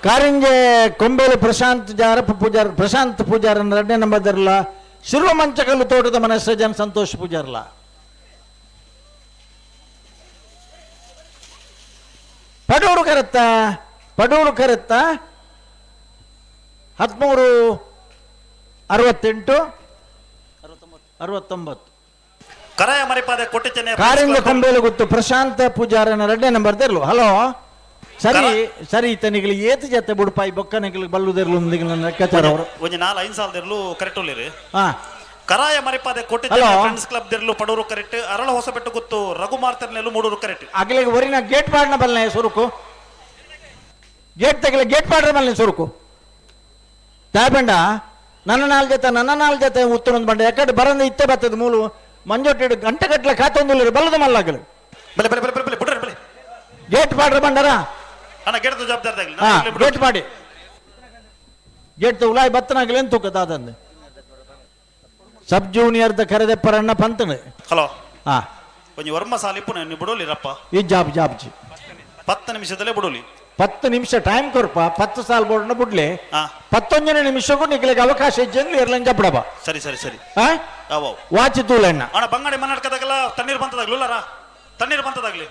ಕಾರಿಂಜೆ ಕೊಂಬೇಲು ಪ್ರಶಾಂತ್ ಜಾರಪ್ಪ ಪ್ರಶಾಂತ್ ಪೂಜಾರನ 2ನೇ ನಂಬರ್ದರ್ಲ ಶಿರುವ ಮಂಚಕಲ್ಲು ತೋಟದ ಮನೆ ಸೃಜನ್ ಸಂತೋಷ್ ಪೂಜಾರ್ಲ ಪಡೂರು ಕರೆತ್ತ 1368 69 ಕರಾಯ ಮರಿಪಾದೆ ಕೊಟ್ಟಿದ್ದೇನೆ ಕಾರಿಂಜ ಕೊಂಬೇಲು ಗೊತ್ತು ಪ್ರಶಾಂತ ಪೂಜಾರನ 2ನೇ ನಂಬರ್ದರ್ಲು ಹಲೋ ಸರಿ ಈತನಿಗೆ ಏತು ಜತೆ ಬುಡ್ಪಾಯಿ ಬೊಕ್ಕನಿಗೆ ಬಲ್ಲುದಿರ್ಲು ಲೆಕ್ಕಾಚಾರ ಅವರು ಒಂದು 4-5 ಸಾಲದಿರ್ಲು ಕರೆಕ್ಟ್ ಉಳ್ಳಿರಿ ಹಾ ಕರಾಯ ಮರಿಪಾದೆ ಕೊಟ್ಟಿದ್ದೇನೆ friends club ದಿರ್ಲು Padur correct Arala Hosabettu ಗೊತ್ತು ರಘುಮಾರ್ ತರ್ನೆಲ್ಲು ಮೂಡೂರು ಕರೆಕ್ಟ್ ಅಗಲಿಗೆ ಒರಿನ ಗೇಟ್ ಪಾಡ್ನ ಬಲ್ಲೆ ಸುರುಕು ಗೇಟ್ ತೆಗಲೆ ಗೇಟ್ ಪಾಡ್ರ ಬಲ್ಲೆ ಸುರುಕು ತಾಯಬಂಡ ನನ್ನ 4 ಜೊತೆ ಉತ್ತರೊಂದು ಬಂಡ ಯಾಕಡೆ ಬರಂದ ಇತ್ತೆ ಬರ್ತದ ಮೂಲು ಮಂಜೊಟ್ಟಿಡು ಗಂಟೆ ಗಟ್ಟಲೆ ಕಾತೊಂದು ಬಲ್ಲದ ಮಲ್ಲಾಗಲು ಬಲೆ ಬಲೆ ಬಲೆ ಬಲೆ ಬಿಡ್ರಿ ಬಲೆ ಗೇಟ್ ಪಾಡ್ರ ಬಂಡರ ಅಣ್ಣ ಗೇಟ್ ಜವಾಬ್ದಾರಿ ಗೇಟ್ ಮಾಡಿ ಗೇಟ್ ಉಲಾಯ್ ಬತ್ತನಾಗಲಿ ಅಂತ ತೂಕದ ಅದಂದು ಸಬ್ ಜೂನಿಯರ್ದ ಕರೆದೆಪ್ಪರಣ್ಣ ಪಂತನು ಹಲೋ ಹಾ ಒಂಜಿ ವರ್ಮ ಸಾಲಿಪ್ಪು ನೀವು ಬಿಡೋಲಿರಪ್ಪ ಈ ಜಾಬ್ಜಿ 10 ನಿಮಿಷದಲ್ಲೇ ಬಿಡೋಲಿ 10 ನಿಮಿಷ ಟೈಮ್ ಕೊರ್ಪ 10 ಸಾಲ್ ಬೋರ್ಡ್ನ ಬಿಡ್ಲಿ ಹಾ 11 ನಿಮಿಷಕ್ಕೂ ನಿಕ್ಲಿಕ್ಕೆ ಅವಕಾಶ ಇಜ್ಜಂದು ಇರ್ಲಂಜ ಬಿಡಬ ಸರಿ ಸರಿ ಸರಿ ಹಾ ಅವ ವಾಚ್ ತೂಲಣ್ಣ ಅಣ್ಣ ಬಂಗಾಡಿ ಮನ್ನಡ್ಕದಾಗಲ್ಲ ತಣ್ಣೀರು ಬಂತದಾಗ್ಲುಲ್ಲಾರ ತಣ್ಣೀರು ಬಂತದಾಗ್ಲಿ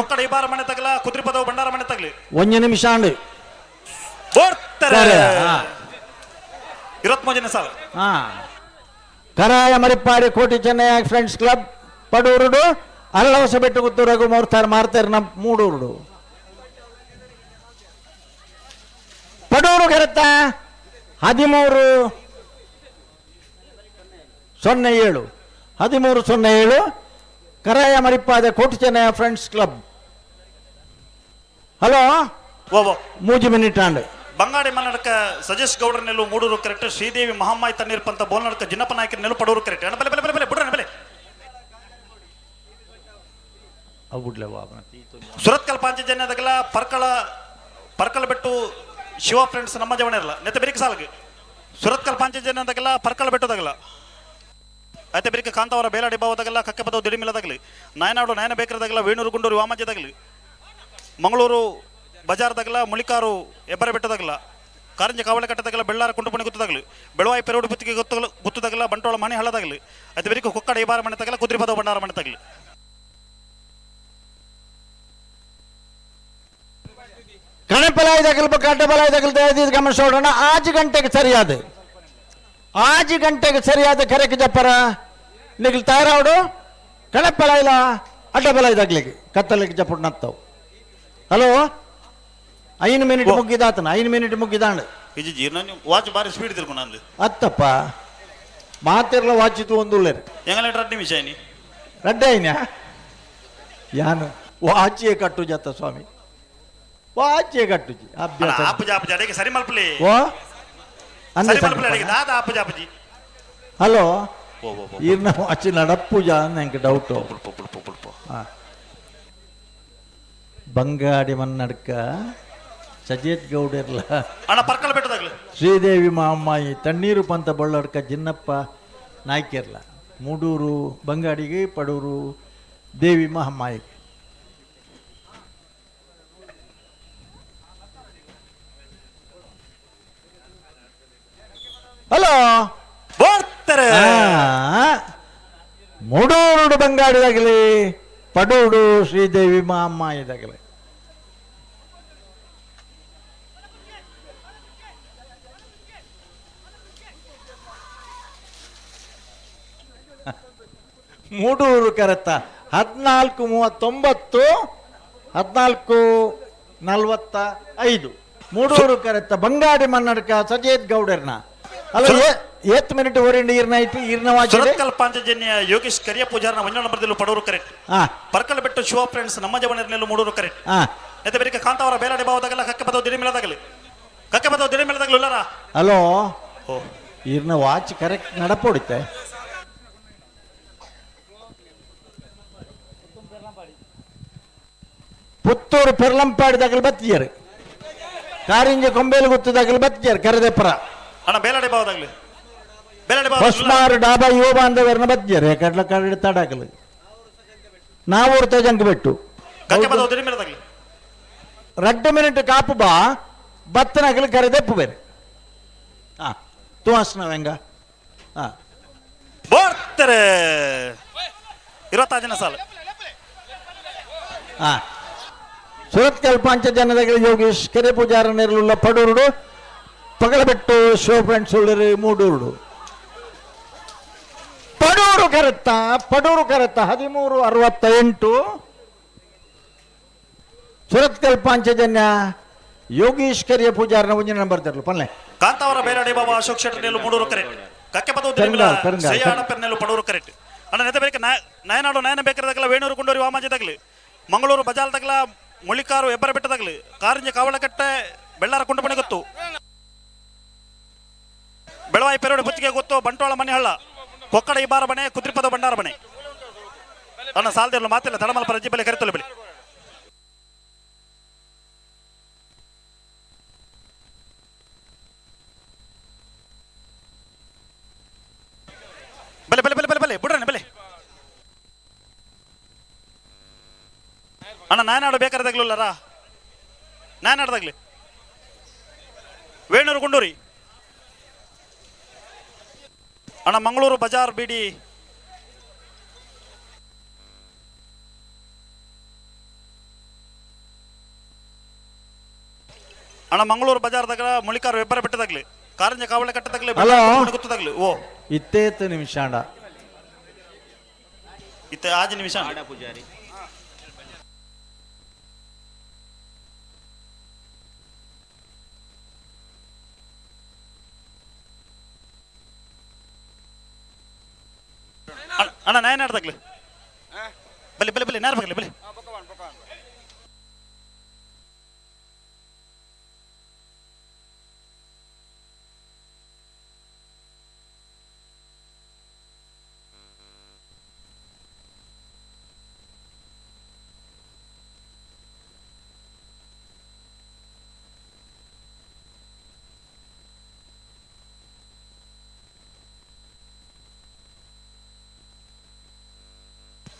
ಒಕ್ಕಡ ಈ ಬಾರ ಮನೆ ತಗಲ ಕುದ್ರಿ ಪದವು ಬಂಡಾರ ಮನೆ ತಗಲಿ 1 ನಿಮಿಷ ಅಂಡ್ ಓಡ್ತಾರೆ 23ನೇ ಸಾಲ ಹಾ ಕರಾಯ ಮರಿಪ್ಪಾಡಿ ಕೋಟಿ ಚೆನ್ನೈ ಫ್ರೆಂಡ್ಸ್ ಕ್ಲಬ್ ಪಡೂರುಡು ಅಲ್ಲವಸ ಬೆಟ್ಟು ಗುತ್ತೂರಾಗು ಮಾಡ್ತಾರೆ ನಮ್ಮ ಮೂಡೂರುಡು ಪಡೂರು ಕರೆತ್ತ 1307 ಕರಾಯ ಮರಿಪ್ಪಾದ ಕೋಟಿ ಚೆನ್ನೈ ಫ್ರೆಂಡ್ಸ್ ಕ್ಲಬ್ ಹಲೋ ಓ ಮೂಜಿ ಮಿನಿಟ್ ಅಂಡ್ ಬಂಗಾಡಿ ಮನ್ನಡಕ ಸಜೇಶ್ ಗೌಡ್ರ ನೆಲ್ಲು ಮೂಡೂರು ಕರೆಕ್ಟ್ ಶ್ರೀದೇವಿ ಮಹಾಮಾಯಿ ತಣ್ಣೀರ್ ಪಂತ ಬೋಲ್ನಡಕ ಜಿನ್ನಪ್ಪ ನಾಯಕರ ನೆಲ್ಲು ಪಡೂರು ಕರೆಕ್ಟ್ ಅಣ್ಣ ಬಲೆ ಬಲೆ ಬಲೆ ಬಲೆ ಬಿಡ್ರಣ್ಣ ಬಲೆ ಸುರತ್ಕಲ್ ಪಾಂಚಜನ್ಯದಾಗಲ ಪರ್ಕಳ ಬೆಟ್ಟು ಶಿವ ಫ್ರೆಂಡ್ಸ್ ನಮ್ಮ ಜವಣ ಇರಲ್ಲ ನೆತ್ತ ಬೆರಿಕ ಸಾಲಗೆ ಸುರತ್ಕಲ್ ಪಾಂಚಜನ್ಯದಾಗಲ ಪರ್ಕಳ ಬೆಟ್ಟದಾಗಲ ಐತೆ ಬೆರಿಕ ಕಾಂತವರ ಬೇಲಾಡಿ ಬಾವದಾಗಲ್ಲ ಕಕ್ಕೆ ಪದವು ದಿಡಿಮಿಲ್ಲದಾಗಲಿ ನಾಯನಾಡು ನಾಯನ ಬೇಕರದಾಗಲ ವೇಣೂರು ಗುಂಡೂರು ವಾಮಜ್ಯದಾಗಲಿ ಮಂಗಳೂರು ಬಜಾರ್ದಾಗಲ ಮುಳಿಕಾರು ಹೆಬ್ಬರ ಬೆಟ್ಟದಾಗಲ ಕಾರಂಜಿ ಕಾವಳೆ ಕಟ್ಟದಾಗಲ ಬೆಳ್ಳಾರ ಕುಂಟುಪಣಿ ಗುತ್ತದಾಗಲಿ ಬೆಳವಾಯಿ ಪೆರೋಡು ಬುತ್ತಿಗೆ ಗುತ್ತದಾಗಲ ಬಂಟೋಳ ಮನೆ ಹಳ್ಳದಾಗಲಿ ಐತೆ ಬೆರಿಕ ಕೊಕ್ಕಡ ಈ ಬಾರ ಮನೆ ತಗಲ ಕುದ್ರಿ ಪದವು ಬಂಡಾರ ಮನೆ ತಗಲಿ ಕಣಪಲಾಯ್ದಾಗಲ್ ಕಡ್ಡಬಲಾಯ್ದಾಗಲ್ ಗಮನಿಸೋಣ 5 ಗಂಟೆಗೆ ಸರಿಯಾದ ಕರೆಗೆ ಜಪ್ಪರ ನಿಗಲ್ ತಯಾರಾವಡು ಕಣಪಲಾಯ್ಲ ಅಡ್ಡಬಲಾಯ್ದಾಗ್ಲಿಕ್ಕೆ ಕತ್ತಲಿಗೆ ಜಪ್ಪಡ್ ನತ್ತವು ಹಲೋ 5 ಮಿನಿಟ್ ಮುಗಿದಾತನ 5 ಮಿನಿಟ್ ಮುಗಿದಾಂಡ್ ಇದು ಜೀರ್ಣ ವಾಚ್ ಬಾರಿ ಸ್ಪೀಡ್ ತಿರ್ಕೊಂಡು ಅಂದು ಅತ್ತಪ್ಪ ಮಾತಿರ್ಲ ವಾಚಿತು ಒಂದುಳ್ಳೇರು ಎಂಗಲ 2 ನಿಮಿಷ ನೀ ರಡ್ಡೈನ ಯಾನು ವಾಚಿಯೇ ಕಟ್ಟು ಜತ್ತ ಸ್ವಾಮಿ ವಾಚಿಯೇ ಕಟ್ಟುಜಿ ಅಭ್ಯಾಸ ಆಪುಜಿ ಆಪುಜಿ ಅಡೆಗೆ ಸರಿ ಮಲ್ಪಲಿ ಓ ಸರಿ ಮಲ್ಪಲಿ ಅಡೆಗೆ ದಾದ ಆಪುಜಿ ಆಪುಜಿ ಹಲೋ ಈರ್ನ ವಾಚಿ ನಡಪ್ಪುಜ ನಂಗೆ ಡೌಟ್ ಬಂಗಾಡಿ ಮನ್ನಡ್ಕ ಸಜೇತ್ ಗೌಡರ್ಲ ಅಣ್ಣ ಪರ್ಕಳ ಬೆಟ್ಟದಾಗ್ಲಿ ಶ್ರೀದೇವಿ ಮಾಮಾಯಿ ತಣ್ಣೀರು ಪಂತ ಬಳ್ಳಡ್ಕ ಜಿನ್ನಪ್ಪ ನಾಯ್ಕೆರ್ಲ ಮೂಡೂರು ಬಂಗಾಡಿಗೆ ಪಡೂರು ದೇವಿ ಮಹಾಮಾಯಿಗೆ ಹಲೋ ಬರ್ತಾರೆ ಮೂಡೂರು ಬಂಗಾಡಿದಾಗಲಿ ಪಡೂರು ಶ್ರೀದೇವಿ ಮಹಾಮಾಯಿದಾಗಲಿ ಮೂಡೂರು ಕರೆತ 14:39 14:45 ಮೂಡೂರು ಕರೆತ ಬಂಗಾಡಿ ಮನ್ನಡ್ಕ ಸಜೇತ್ ಗೌಡರ್ನ ಅಲ್ಲ 8 ಮಿನಿಟ್ ಓರಿಂಡಿ ಈರ್ನ ಸುರತ್ಕಲ್ ಪಾಂಚಜನ್ಯ ಯೋಗೇಶ್ ಕರಿಯ ಪೂಜಾರನ ಒಂಜ ನಂಬರ್ದಲ್ಲೂ ಪಡೂರು ಕರೆಕ್ಟ್ ಪರ್ಕಲ್ ಬೆಟ್ಟು ಶಿವ ಫ್ರೆಂಡ್ಸ್ ನಮ್ಮ ಜವನರ್ನೆಲ್ಲೂ ಮೂಡೂರು ಕರೆಕ್ಟ್ ಎತ್ತೆ ಬೆರಿಕ ಕಾಂತವರ ಬೇಲಾಡಿ ಬಾವದಾಗಲ್ಲ ಕಕ್ಕೆ ಪದವು ದಿಡಿಮಿಲ್ಲದಾಗಲಿ ಉಳ್ಳಾರ ಹಲೋ ಈರ್ನ ವಾಚ್ ಕರೆಕ್ಟ್ ನಡಪೋಡುತ್ತೆ ಪುತ್ತೂರು ಪೆರ್ಲಂಪಾಡಿದಾಗಲಿ ಬತ್ತಿಯರು ಕಾರಿಂಜಿ ಕೊಂಬೇಲು ಗುತ್ತದಾಗಲಿ ಬತ್ತಿಯರು ಕರೆದೆಪ್ಪರ ಅಣ್ಣ ಬೇಲಾಡಿ ಬಾವದಾಗಲಿ ಹೊಸ್ಮಾರು ಡಾಬಾ ಯುವ ಬಾಂಧವರನ್ನ ಬತ್ತಿಯರು ಕಡ್ಲ ಕರಡಿ ತಡಾಕಲು ನಾವೂರು ತಜಂಕ್ ಬಿಟ್ಟು ಕಕ್ಕೆ ಪದವು ದಿಡಿಮಿಲ್ಲದಾಗಲಿ 2 ಮಿನಿಟ್ ಕಾಪು ಬಾ ಬತ್ತನಾಗಲಿ ಕರೆದೆಪ್ಪು ಬೇರೆ ತುವಾಸ್ನ ಹೆಂಗ ಬರ್ತಾರೆ 25ನೇ ಸಾಲ ಸುರತ್ಕಲ್ ಪಾಂಚಜನ್ಯದಾಗಲಿ ಯೋಗೇಶ್ ಕೆರೆ ಪೂಜಾರ ನೆರಳುಳ್ಳ ಪಡೂರುಡು ಪಗಳಬೆಟ್ಟು ಶಿವ ಫ್ರೆಂಡ್ಸ್ ಉಳ್ಳರು ಮೂಡೂರುಡು ಪಡೂರು ಕರೆತ್ತ 13:68 ಸುರತ್ಕಲ್ ಪಾಂಚಜನ್ಯ ಯೋಗೀಶ್ ಕೆರೆ ಪೂಜಾರನ ಒಂಜಿನ ನಂಬರ್ ತರಲು ಪಲ್ಲೆ ಕಾಂತಾವರ ಬೇಲಾಡಿ ಬಾಬಾ ಅಶೋಕ್ ಶೆಟ್ಟರ್ ನೆಲ್ಲು ಮೂಡೂರು ಕರೆಕ್ಟ್ ಕಕ್ಕೆ ಪದವು ಶ್ರೀಯಾಣಪ್ಪರ್ನೆಲ್ಲು ಪಡೂರು ಕರೆಕ್ಟ್ ಅಣ್ಣ ನೆತ್ತ ಬೇಕ ನಾಯನಾಡು ನಾಯನ ಬೇಕರದಾಗಲ ವೇಣೂರು ಗುಂಡೂರು ವಾಮಾಜದಾಗಲಿ ಮಂಗಳೂರು ಬಜಾರ್ದಾಗಲ ಮುಳಿಕಾರು ಹೆಬ್ಬರ ಬೆಟ್ಟದಾಗಲಿ ಕಾರಂಜಿ ಕಾವಳಕಟ್ಟೆ ಬೆಳ್ಳಾರ ಕುಂಟಪಣಿ ಗೊತ್ತು ಬೆಳವಾಯಿ ಪೆರೋಡಿ ಬುತ್ತಿಗೆ ಗೊತ್ತು ಬಂಟೋಳ ಮನೆ ಹಳ್ಳ ಕೊಕ್ಕಡ ಈ ಬಾರ ಬಣೆ ಕುದ್ರಿಪದ ಬಂಡಾರ ಬಣೆ ಅಣ್ಣ ಸಾಲದಿರಲು ಮಾತಿಲ್ಲ ತಡಮಲ ಪರಜಿ ಬೆಲೆ ಕರೆತೊಲೆ ಬೆಳೆ ಅಣ್ಣ ನಾಯನಾಡು ಬೇಕಾದಾಗ್ಲಿಲ್ಲರ ನಾಯನಾಡ್ದಾಗ್ಲಿ ವೇಣೂರು ಗುಂಡೂರಿ ಅಣ್ಣ ಮಂಗಳೂರು ಬಜಾರ್ ಬಿಡಿ ಅಣ್ಣ ಮಂಗಳೂರು ಬಜಾರ್ದಾಗ ಮುಳಿಕಾರು ಹೆಬ್ಬರ ಬೆಟ್ಟದಾಗ್ಲಿ ಕಾರಂಜ ಕಾವಳೆ ಕಟ್ಟದಾಗ್ಲಿ ಹಲೋ ಗೊತ್ತದಾಗ್ಲಿ ಓ ಇತ್ತೇತು ನಿಮಿಷ ಅಂಡ ಇತ್ತೆ 5 ನಿಮಿಷ ಪೂಜಾರಿ ಅಣ್ಣ ನಾಯನಾಡ್ದಾಗ್ಲಿ ಬಲ್ಲಿ ಬಲ್ಲಿ ಬಲ್ಲಿ ನಾರ್ ಬಗ್ಲಿ ಬಲ್ಲಿ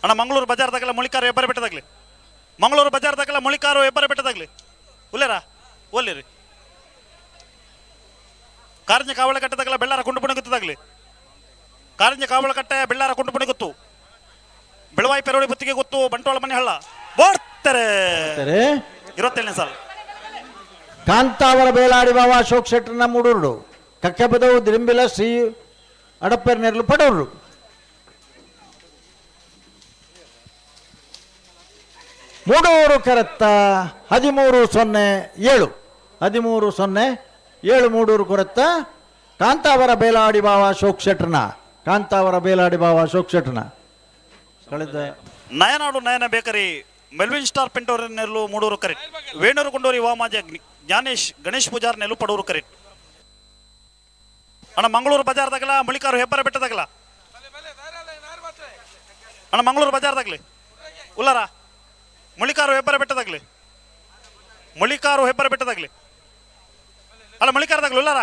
ಅಣ್ಣ ಮಂಗಳೂರು ಬಜಾರ್ದಾಗಲ್ಲ ಮುಳಿಕಾರು ಹೆಬ್ಬರ ಬೆಟ್ಟದಾಗ್ಲಿ ಮಂಗಳೂರು ಬಜಾರ್ದಾಗಲ್ಲ ಮುಳಿಕಾರು ಹೆಬ್ಬರ ಬೆಟ್ಟದಾಗ್ಲಿ ಉಲ್ಲೇರ ಒಲ್ಲಿರಿ ಕಾರಂಜ ಕಾವಳ ಕಟ್ಟದಾಗಲ್ಲ ಬೆಳ್ಳಾರ ಕುಂಡು ಪುಣಿ ಗೊತ್ತದಾಗ್ಲಿ ಕಾರಂಜ ಕಾವಳ ಕಟ್ಟೆ ಬೆಳ್ಳಾರ ಕುಂಡು ಪುಣಿ ಗೊತ್ತು ಬೆಳವಾಯಿ ಪೆರೋಳಿ ಬುತ್ತಿಗೆ ಗೊತ್ತು ಬಂಟ್ವಾಳ ಮನೆ ಹಳ್ಳ ಬೋಡ್ತಾರೆ 27ನೇ ಸಾಲ ಕಾಂತಾವರ ಬೇಲಾಡಿ ಬಾವ ಅಶೋಕ್ ಶೆಟ್ಟರ್ನ ಮೂಡೂರು ಕಕ್ಕೆಬದವು ದಿರಿಂಬಿಲ ಶ್ರೀ ಅಡಪ್ಪೇರ್ ನೆರಳು ಪಡೂರು ಮೂಡೂರು ಕರೆತ್ತ 1307 1307 ಮೂಡೂರು ಕೊರೆತ್ತ ಕಾಂತಾವರ ಬೇಲಾಡಿ ಬಾವ ಅಶೋಕ್ ಶೆಟ್ಟರ್ನ ಕಾಂತಾವರ ಬೇಲಾಡಿ ಬಾವ ಅಶೋಕ್ ಶೆಟ್ಟರ್ನ ಕಳೆದ Nayanadu Nayana bakery Melvin star ಪಿಂಟೋರ್ ನೆರಳು ಮೂಡೂರು ಕರೆಕ್ಟ್ ವೇಣೂರು ಗುಂಡೂರಿ ವಾಮಾಜ ಜ್ಞಾನೇಶ್ ಗಣೇಶ್ ಪೂಜಾರ್ ನೆರಳು ಪಡೂರು ಕರೆಕ್ಟ್ ಅಣ್ಣ ಮಂಗಳೂರು ಬಜಾರ್ದಾಗಲ್ಲ ಮುಳಿಕಾರು ಹೆಬ್ಬರ ಬೆಟ್ಟದಾಗಲ್ಲ ಅಣ್ಣ ಮಂಗಳೂರು ಬಜಾರ್ದಾಗ್ಲಿ ಉಲ್ಲಾರ ಮುಳಿಕಾರು ಹೆಬ್ಬರ ಬೆಟ್ಟದಾಗ್ಲಿ ಮುಳಿಕಾರು ಹೆಬ್ಬರ ಬೆಟ್ಟದಾಗ್ಲಿ ಅಲ್ಲ ಮುಳಿಕಾರದಾಗ್ಲಿ ಉಲ್ಲಾರ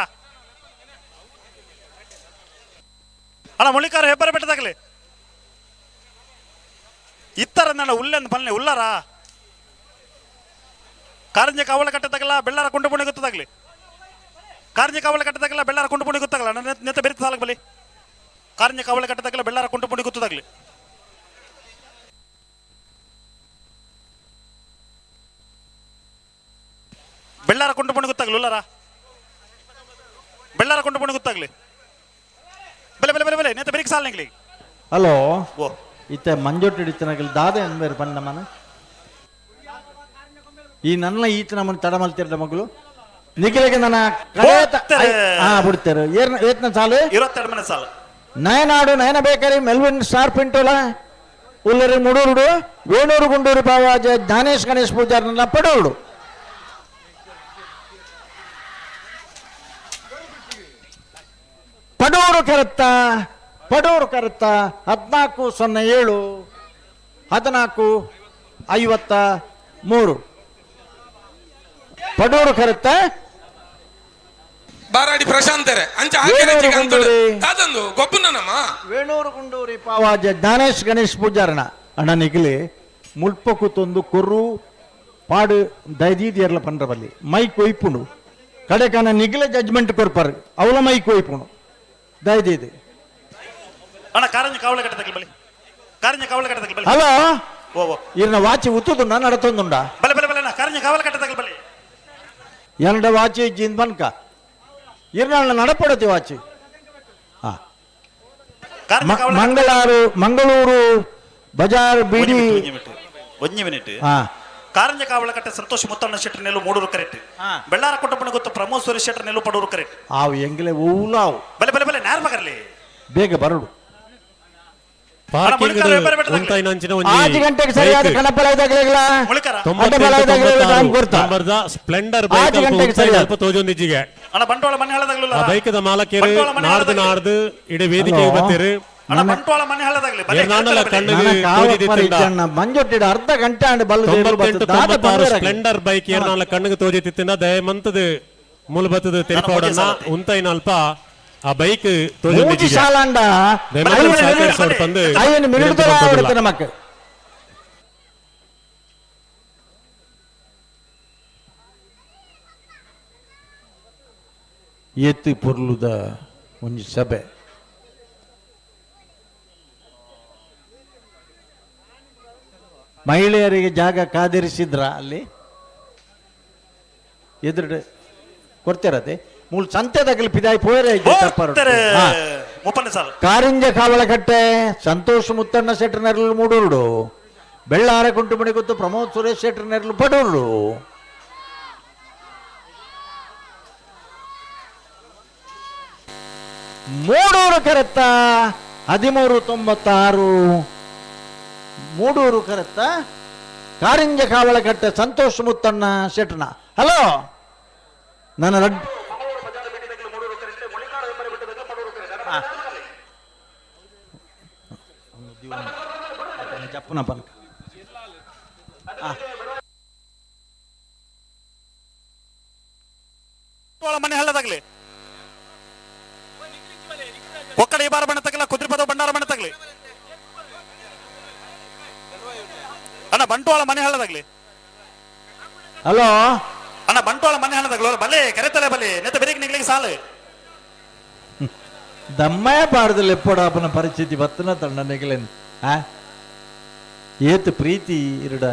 ಅಣ್ಣ ಮುಳಿಕಾರು ಹೆಬ್ಬರ ಬೆಟ್ಟದಾಗ್ಲಿ ಇತ್ತರ ನನ್ನ ಉಲ್ಲೆಂದು ಪಲ್ಲೆ ಉಲ್ಲಾರ ಕಾರಂಜ ಕಾವಳ ಕಟ್ಟದಾಗಲ್ಲ ಬೆಳ್ಳಾರ ಕುಂಡು ಪುಣಿ ಗೊತ್ತದಾಗ್ಲಿ ಕಾರಂಜ ಕಾವಳ ಕಟ್ಟದಾಗಲ್ಲ ಬೆಳ್ಳಾರ ಕುಂಡು ಪುಣಿ ಗೊತ್ತಾಗಲ್ಲ ನನ್ನ ನೆತ್ತ ಬೆರಿತ ಸಾಲಕ್ ಬಲಿ ಕಾರಂಜ ಕಾವಳ ಕಟ್ಟದಾಗಲ್ಲ ಬೆಳ್ಳಾರ ಕುಂಡು ಪುಣಿ ಗೊತ್ತದಾಗ್ಲಿ ಬೆಳ್ಳಾರ ಕುಂಡು ಪುಣಿ ಗೊತ್ತಾಗ್ಲಿ ಉಲ್ಲಾರ ಬೆಳ್ಳಾರ ಕುಂಡು ಪುಣಿ ಗೊತ್ತಾಗ್ಲಿ ಬೆಲೆ ಬೆಲೆ ಬೆಲೆ ಬೆಲೆ ನೆತ್ತ ಬೆರಿಕ ಸಾಲ ನಿಂಗ್ಲಿ ಹಲೋ ಓ ಇತ್ತೆ ಮಂಜೊಟ್ಟು ಹಿಡಿತನಾಗಲಿ ದಾದೆ ಅನ್ಬೇರು ಬಂದ ಮನ ಈ ನನ್ನ ಈತ ನಮ್ಮನ್ನು ತಡ ಮಲ್ತಿರ್ದ ಮಗಳು ನಿಖಿಲಿಗೆ ನನ್ನ ಬಿಡ್ತಾರೆ ಏತ್ನ ಸಾಲು 22ನೇ ಸಾಲು ನಯನಾಡು ನಯನ ಬೇಕರಿ ಮೆಲ್ವಿನ್ ಸ್ಟಾರ್ ಪಿಂಟೋಲ ಉಲ್ಲರಿ ಮುಡೂರುಡು ವೇಣೂರು ಗುಂಡೂರು ಬಾವಾಜ ಜ್ಞಾನೇಶ್ ಗಣೇಶ್ ಪೂಜಾರನ್ನ ಪಡೋಡು ಪಡೂರು ಕರೆತ್ತ 1407 1453 ಪಡೂರು ಕರೆತ್ತ ಬಾರಾಡಿ ಪ್ರಶಾಂತರೆ ಅಂಚ ತಾತಂದು ಗೊಬ್ಬನಮ್ಮ ವೇಣೂರು ಗುಂಡೂರಿ ಪಾವಾಜ ಜ್ಞಾನೇಶ್ ಗಣೇಶ್ ಪೂಜಾರಣ ಅಣ್ಣ ನಿಖಿಲಿ ಮುಲ್ಪಕು ತೊಂದು ಕೊರ್ರು ಪಾಡು ದೈದೀದಿಯರ್ಲ ಪಂಡ್ರಬಲ್ಲಿ ಮೈಕ್ ಒಯ್ಪುಂಡು ಕಡೆಕನ ನಿಖಿಲೆ ಜಡ್ಜ್ಮೆಂಟ್ ಕೊರ್ಪಾರು ಅವಳ ಮೈಕ್ ಒಯ್ಪುಂಡು ದೈದೀದಿ ಅಣ್ಣ ಕಾರಂಜ ಕಾವಳ ಕಟ್ಟದಾಗ್ಲಿ ಬಲಿ ಕಾರಂಜ ಕಾವಳ ಕಟ್ಟದಾಗ್ಲಿ ಬಲಿ ಹಲೋ ಓ ಓ ಇರ್ನ ವಾಚಿ ಉತ್ತುದುಂಡ ನಡತೊಂದುಂಡ ಬಲೆ ಬಲೆ ಬಲೆ ಅಣ್ಣ ಕಾರಂಜ ಕಾವಳ ಕಟ್ಟದಾಗ್ಲಿ ಬಲಿ ಎರಡ ವಾಚಿ ಇಜ್ಜಿಂದ ಬನ್ಕ ಇರ್ನ ನಡಪಡತಿ ವಾಚಿ ಮಂಗಳೂರು ಬಜಾರ್ ಬಿಡಿ ಒಂಜಿ ಮಿನಿಟ್ ಕಾರಂಜ ಕಾವಳ ಕಟ್ಟೆ ಸಂತೋಷ್ ಮುತ್ತಣ್ಣ ಶೆಟ್ಟಿ ನೆಲ್ಲು ಮೂಡೂರು ಕರೆಕ್ಟ್ ಬೆಳ್ಳಾರ ಕೊಟ್ಟಪ್ಪನ ಗೊತ್ತು ಪ್ರಮೋದ್ ಶೆಟ್ಟಿ ನೆಲ್ಲು ಪಡೂರು ಕರೆಕ್ಟ್ ಆವು ಎಂಗ್ಲೆ ಊಲಾವು ಬಲೆ ಬಲೆ ಬಲೆ ನಾರ್ ಮಗರ್ಲಿ ಬೇಗ ಬರಡು ಪಾರ್ಕಿಂಗ್ 5 ಗಂಟೆಗೆ ಸರಿಯಾದ ಕಣಪಲಾಯ್ದಾಗಲಿಲ್ಲ ಸ್ಪ್ಲೆಂಡರ್ ಬೈಕ್ ಸ್ವಲ್ಪ ತೋಜೊಂದಿಜಿಗೆ ಅಣ್ಣ ಬಂಟ್ವಾಳ ಮನೆ ಹಳದಾಗ್ಲಿಲ್ಲ ಆ ಬೈಕದ ಮಾಲಕರು ನಾರ್ದು ಇಡೀ ವೇದಿಕೆಗೆ ಬರ್ತೀರಿ ಅಣ್ಣ ಬಂಟ್ವಾಳ ಮನೆ ಹಳದಾಗ್ಲಿ ಮಂಜೊಟ್ಟಿಡ ಅರ್ಧ ಗಂಟೆ ಅಂಡ್ ಬಲ್ಲ 98 ಸ್ಪ್ಲೆಂಡರ್ ಬೈಕ್ ಏರ್ನಾಳ ಕಣ್ಣಿಗೆ ತೋಜತಿತ್ತಿನ ದಯಮಂತದ ಮೂಲಬತ್ತದ ತೆರಪಾಡನ್ನ ಉಂತೈನಲ್ಪ ಆ ಬೈಕ್ ತೋಜೊಂದಿಜಿಗೆ ಸಾಲಾಂಡ ತಂದು ನಮಕ್ಕೆ ಎತ್ತಿ ಪೊರ್ಲುದ ಒಂಜಿ ಸಭೆ. ಮಹಿಳೆಯರಿಗೆ ಜಾಗ ಕಾದಿರಿಸಿದ್ರ ಅಲ್ಲಿ ಎದುರು ಕೊಡ್ತಿರತ್ತೆ ಮೂಲ ಸಂತೆದಾಗಲಿ ಪಿದಾಯಿ ಪೋಯರೆ ಕಾರಿಂಜ ಕಾವಲಕಟ್ಟೆ ಸಂತೋಷ್ ಮುತ್ತಣ್ಣ ಶೆಟ್ರ್ ನೆರಳು ಮೂಡೂರುಡು ಬೆಳ್ಳಾರೆ ಕುಂಟುಮಣಿ ಗೊತ್ತು ಪ್ರಮೋದ್ ಸುರೇಶ್ ಶೆಟ್ರ್ ನೆರಳು ಪಡೂರು ಮೂಡೂರು ಕರೆತ್ತ 1396 ಮೂಡೂರು ಕರೆತ್ತ ಕಾರಿಂಜ ಕಾವಲಕಟ್ಟೆ ಸಂತೋಷ್ ಮುತ್ತಣ್ಣ ಶೆಟ್ರನ. ಹಲೋ ನನ್ನ ಜಪ್ಪನ ಪನಕ ಮನೆ ಹಳ್ಳದಾಗ್ಲಿ ಒಕ್ಕಡ ಈ ಬಾರ ಬಣ್ಣ ತಗಲ ಕುದ್ರಿಪದ ಬಂಡಾರ ಬಣ್ಣ ತಗಲಿ ಅಣ್ಣ ಬಂಟ್ವಾಳ ಮನೆ ಹಳ್ಳದಾಗ್ಲಿ. ಹಲೋ ಅಣ್ಣ ಬಂಟ್ವಾಳ ಮನೆ ಹಳ್ಳದಾಗ್ಲಿ ಬಲೆ ಕರೆತಲೆ ಬಲೆ ನೆತ್ತ ಬೆರಿಗೆ ನಿಗ್ಲಿಕ್ಕೆ ಸಾಲು ದಮ್ಮಯ ಪಾಡದಲ್ಲಿ ಎಪ್ಪಡಾಪನ ಪರಿಸ್ಥಿತಿ ಬತ್ತನ ತಂಡ ನಿಗಲೇನು ಏತು ಪ್ರೀತಿ ಇರುಡ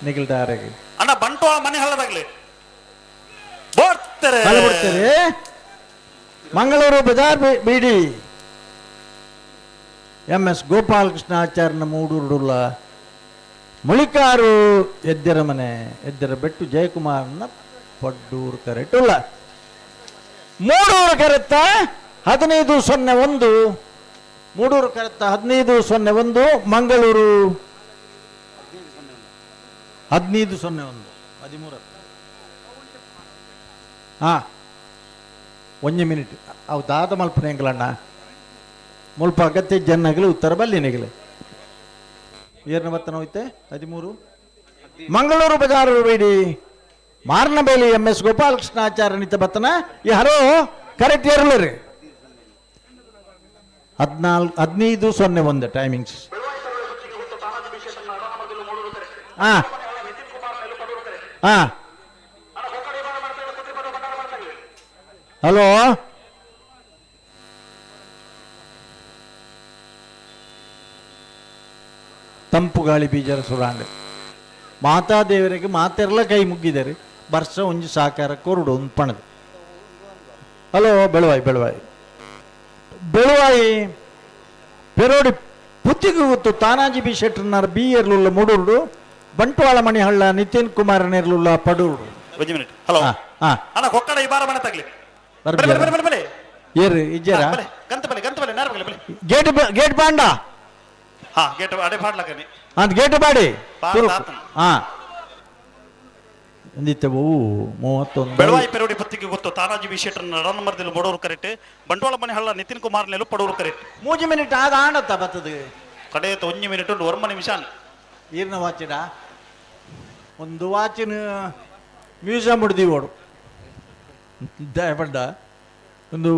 ನಿಗಲ್ದಾರೆಗೆ ಅಣ್ಣ ಬಂಟ್ವಾಳ ಮನೆ ಹಳ್ಳದಾಗ್ಲಿ ಬಿಡ್ತಾರೆ. ಮಂಗಳೂರು ಬಜಾರ್ ಬಿಡಿ MS ಗೋಪಾಲಕೃಷ್ಣಾಚಾರ್ಯನ ಮೂಡೂರುಡುಲ್ಲ ಮುಳಿಕಾರು ಎದ್ದರ ಮನೆ ಎದ್ದರ ಬೆಟ್ಟು ಜಯಕುಮಾರ್ನ ಪಡ್ಡೂರು ಕರೆಟುಲ್ಲ ಮೂಡೂರು ಕರೆತ್ತ 1501 ಮೂಡೂರು ಕರೆತ್ತ 1501 ಮಂಗಳೂರು 1501 13 ಒಂಜಿ ಮಿನಿಟ್ ಅವು ದಾದ ಮಲ್ಪನೆ ಎಂಗಳಣ್ಣ ಮುಲ್ಪ ಅಗತ್ಯ ಜನಗಳು ಉತ್ತರ ಬಲ್ಲಿನೆಗಲೆ ಏರ್ನ ಬತ್ತನ ಹೋಯ್ತೆ 13 ಮಂಗಳೂರು ಬಜಾರು ಬೇಡಿ ಮಾರ್ನಬೇಲಿ MS ಗೋಪಾಲಕೃಷ್ಣಾಚಾರ್ಯ ನಿತ್ಯ ಬತ್ತನ ಈ ಹರೋ ಕರೆಕ್ಟ್ ಏರ್ಲರಿ 1501 ಟೈಮಿಂಗ್ಸ್. ಹಲೋ ತಂಪು ಗಾಳಿ ಬೀಜರ ಸುರಾಂಡ್ ಮಾತಾದೇವರಿಗೆ ಮಾತೆಲ್ಲ ಕೈ ಮುಗ್ಗಿದ್ದಾರೆ ವರ್ಷ ಒಂಜಿ ಸಾಕಾರ ಕೊರುಡು ಒಂದು ಪಣದು. ಹಲೋ ಬೆಳವಾಯಿ ಪೆರೋಡಿ ಪುತ್ತಿಗೆ ಗೊತ್ತು ತಾನಾಜಿ ಬಿ ಶೆಟ್ರನಾರ್ ಬಿ ಏರ್ಲುಲ್ಲ ಮೂಡೂರು ಬಂಟ್ವಾಳ ಮಣಿ ಹಳ್ಳ ನಿತಿನ್ ಕುಮಾರ್ ನೇರ್ಲುಲ್ಲ ಪಡೂರು. ಹಲೋ ಅಣ್ಣ ಕೊಕ್ಕಡ ಈ ಬಾರ ಮನೆ ತಗಲಿ ಏರು ಇಜ್ಜರ ಗೇಟ್ ಬಾಂಡ ಗೇಟ್ ಅಡೆ ಪಾಡ್ಲಕನಿ ಅಂತ ಗೇಟ್ ಬಾಡಿ ಒಂದಿತ್ತವು 31 ಬೆಳವಾಯಿ ಪೆರೋಡಿ ಪತ್ತಿಗೆ ಗೊತ್ತು ತಾನಾಜಿ ಬಿ ಶೆಟ್ರನ ರಣಮರದಲ್ಲಿ ಬಡವರು ಕರೆಕ್ಟ್ ಬಂಟ್ವಾಳ ಮನೆ ಹಳ್ಳ ನಿತಿನ್ ಕುಮಾರ್ ನೆಲು ಪಡವರು ಕರೆಕ್ಟ್ 3 ಮಿನಿಟ್ ಆದ ಆಣತ್ತ ಬತ್ತದು ಕಡೆ 1 ಮಿನಿಟ್ 1 ನಿಮಿಷ ಈರ್ನ ವಾಚಿಡ ಒಂದು ವಾಚಿನ ಮ್ಯೂಸಿಯಂ ಹಿಡ್ದೀವಿ ಓಡು ದಯಪಡ್ಡ ಒಂದು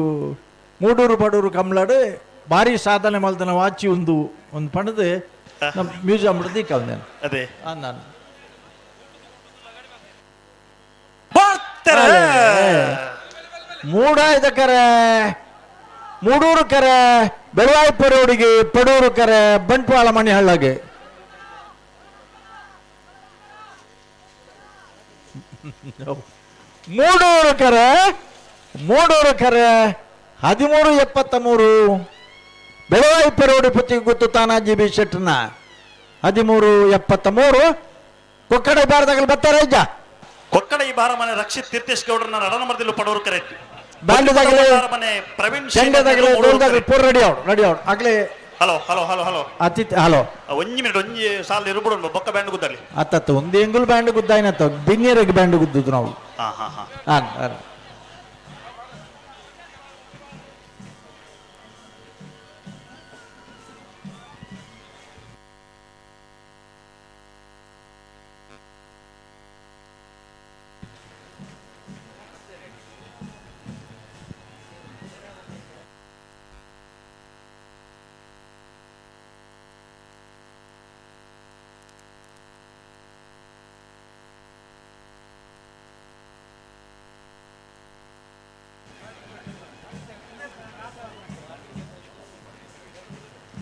ಮೂಡೂರು ಬಡೂರು ಕಮ್ಲಾಡು ಭಾರಿ ಸಾಧನೆ ಮಲ್ದನ ವಾಚಿ ಒಂದು ಪಣದು ನಮ್ಮ ಮ್ಯೂಸಿಯಂ ಹಿಡ್ದೀಕ ಅವನೇನು ಅದೇ ನಾನು ಮೂಡ ಇದಕ್ಕರೆ ಮೂಡೂರು ಕರೆ ಬೆಳವಾಯಿ ಪೆರೋಡಿಗೆ ಪಡೂರು ಕರೆ ಬಂಟ್ವಾಳ ಮಣಿ ಹಳ್ಳಗೆ ಮೂಡೂರು ಕರೆ 1373 ಬೆಳವಾಯಿ ಪೆರೋಡಿ ಪುತ್ತಿಗೆ ಗೊತ್ತು ತಾನಾಜಿ ಬಿ ಶೆಟ್ರನ 1373 ಕೊಕ್ಕಡ ಬಾರದಾಗಲಿ ಬರ್ತಾರೆ ಅಜ್ಜ ಕೊಕ್ಕಡ ಈ ಬಾರ ಮನೆ ರಕ್ಷಿತ್ ತೀರ್ಥೇಶ್ ಗೌಡ್ರನ್ನ ರಣಮರದಲ್ಲಿ ಪಡವರು ಕರೆಕ್ಟ್ ಬ್ಯಾಂಡ್ದಾಗಲಿ ಮನೆ ಪ್ರವೀಣ್ ಚೆಂಡದಾಗಲಿ ಡೋಲ್ದಾಗಲಿ ಪೂರ್ ರೆಡಿ ಔಟ್ ಆಗ್ಲಿ ಹಲೋ ಅತಿಥಿ ಹಲೋ 1 ಮಿನಿಟ್ ಒಂಜಿ ಸಾಲ ಇರ್ಬಿಡು ಬೊಕ್ಕ ಬ್ಯಾಂಡ್ ಗುದ್ದಲ್ಲಿ ಅತ್ತ ಒಂದು ಎಂಗುಲ್ ಬ್ಯಾಂಡ್ ಗುದ್ದಾಯ್ನತ್ತ ಬಿನ್ನಿಯರಿಗೆ ಬ್ಯಾಂಡ್ ಗುದ್ದುದು ನಾವು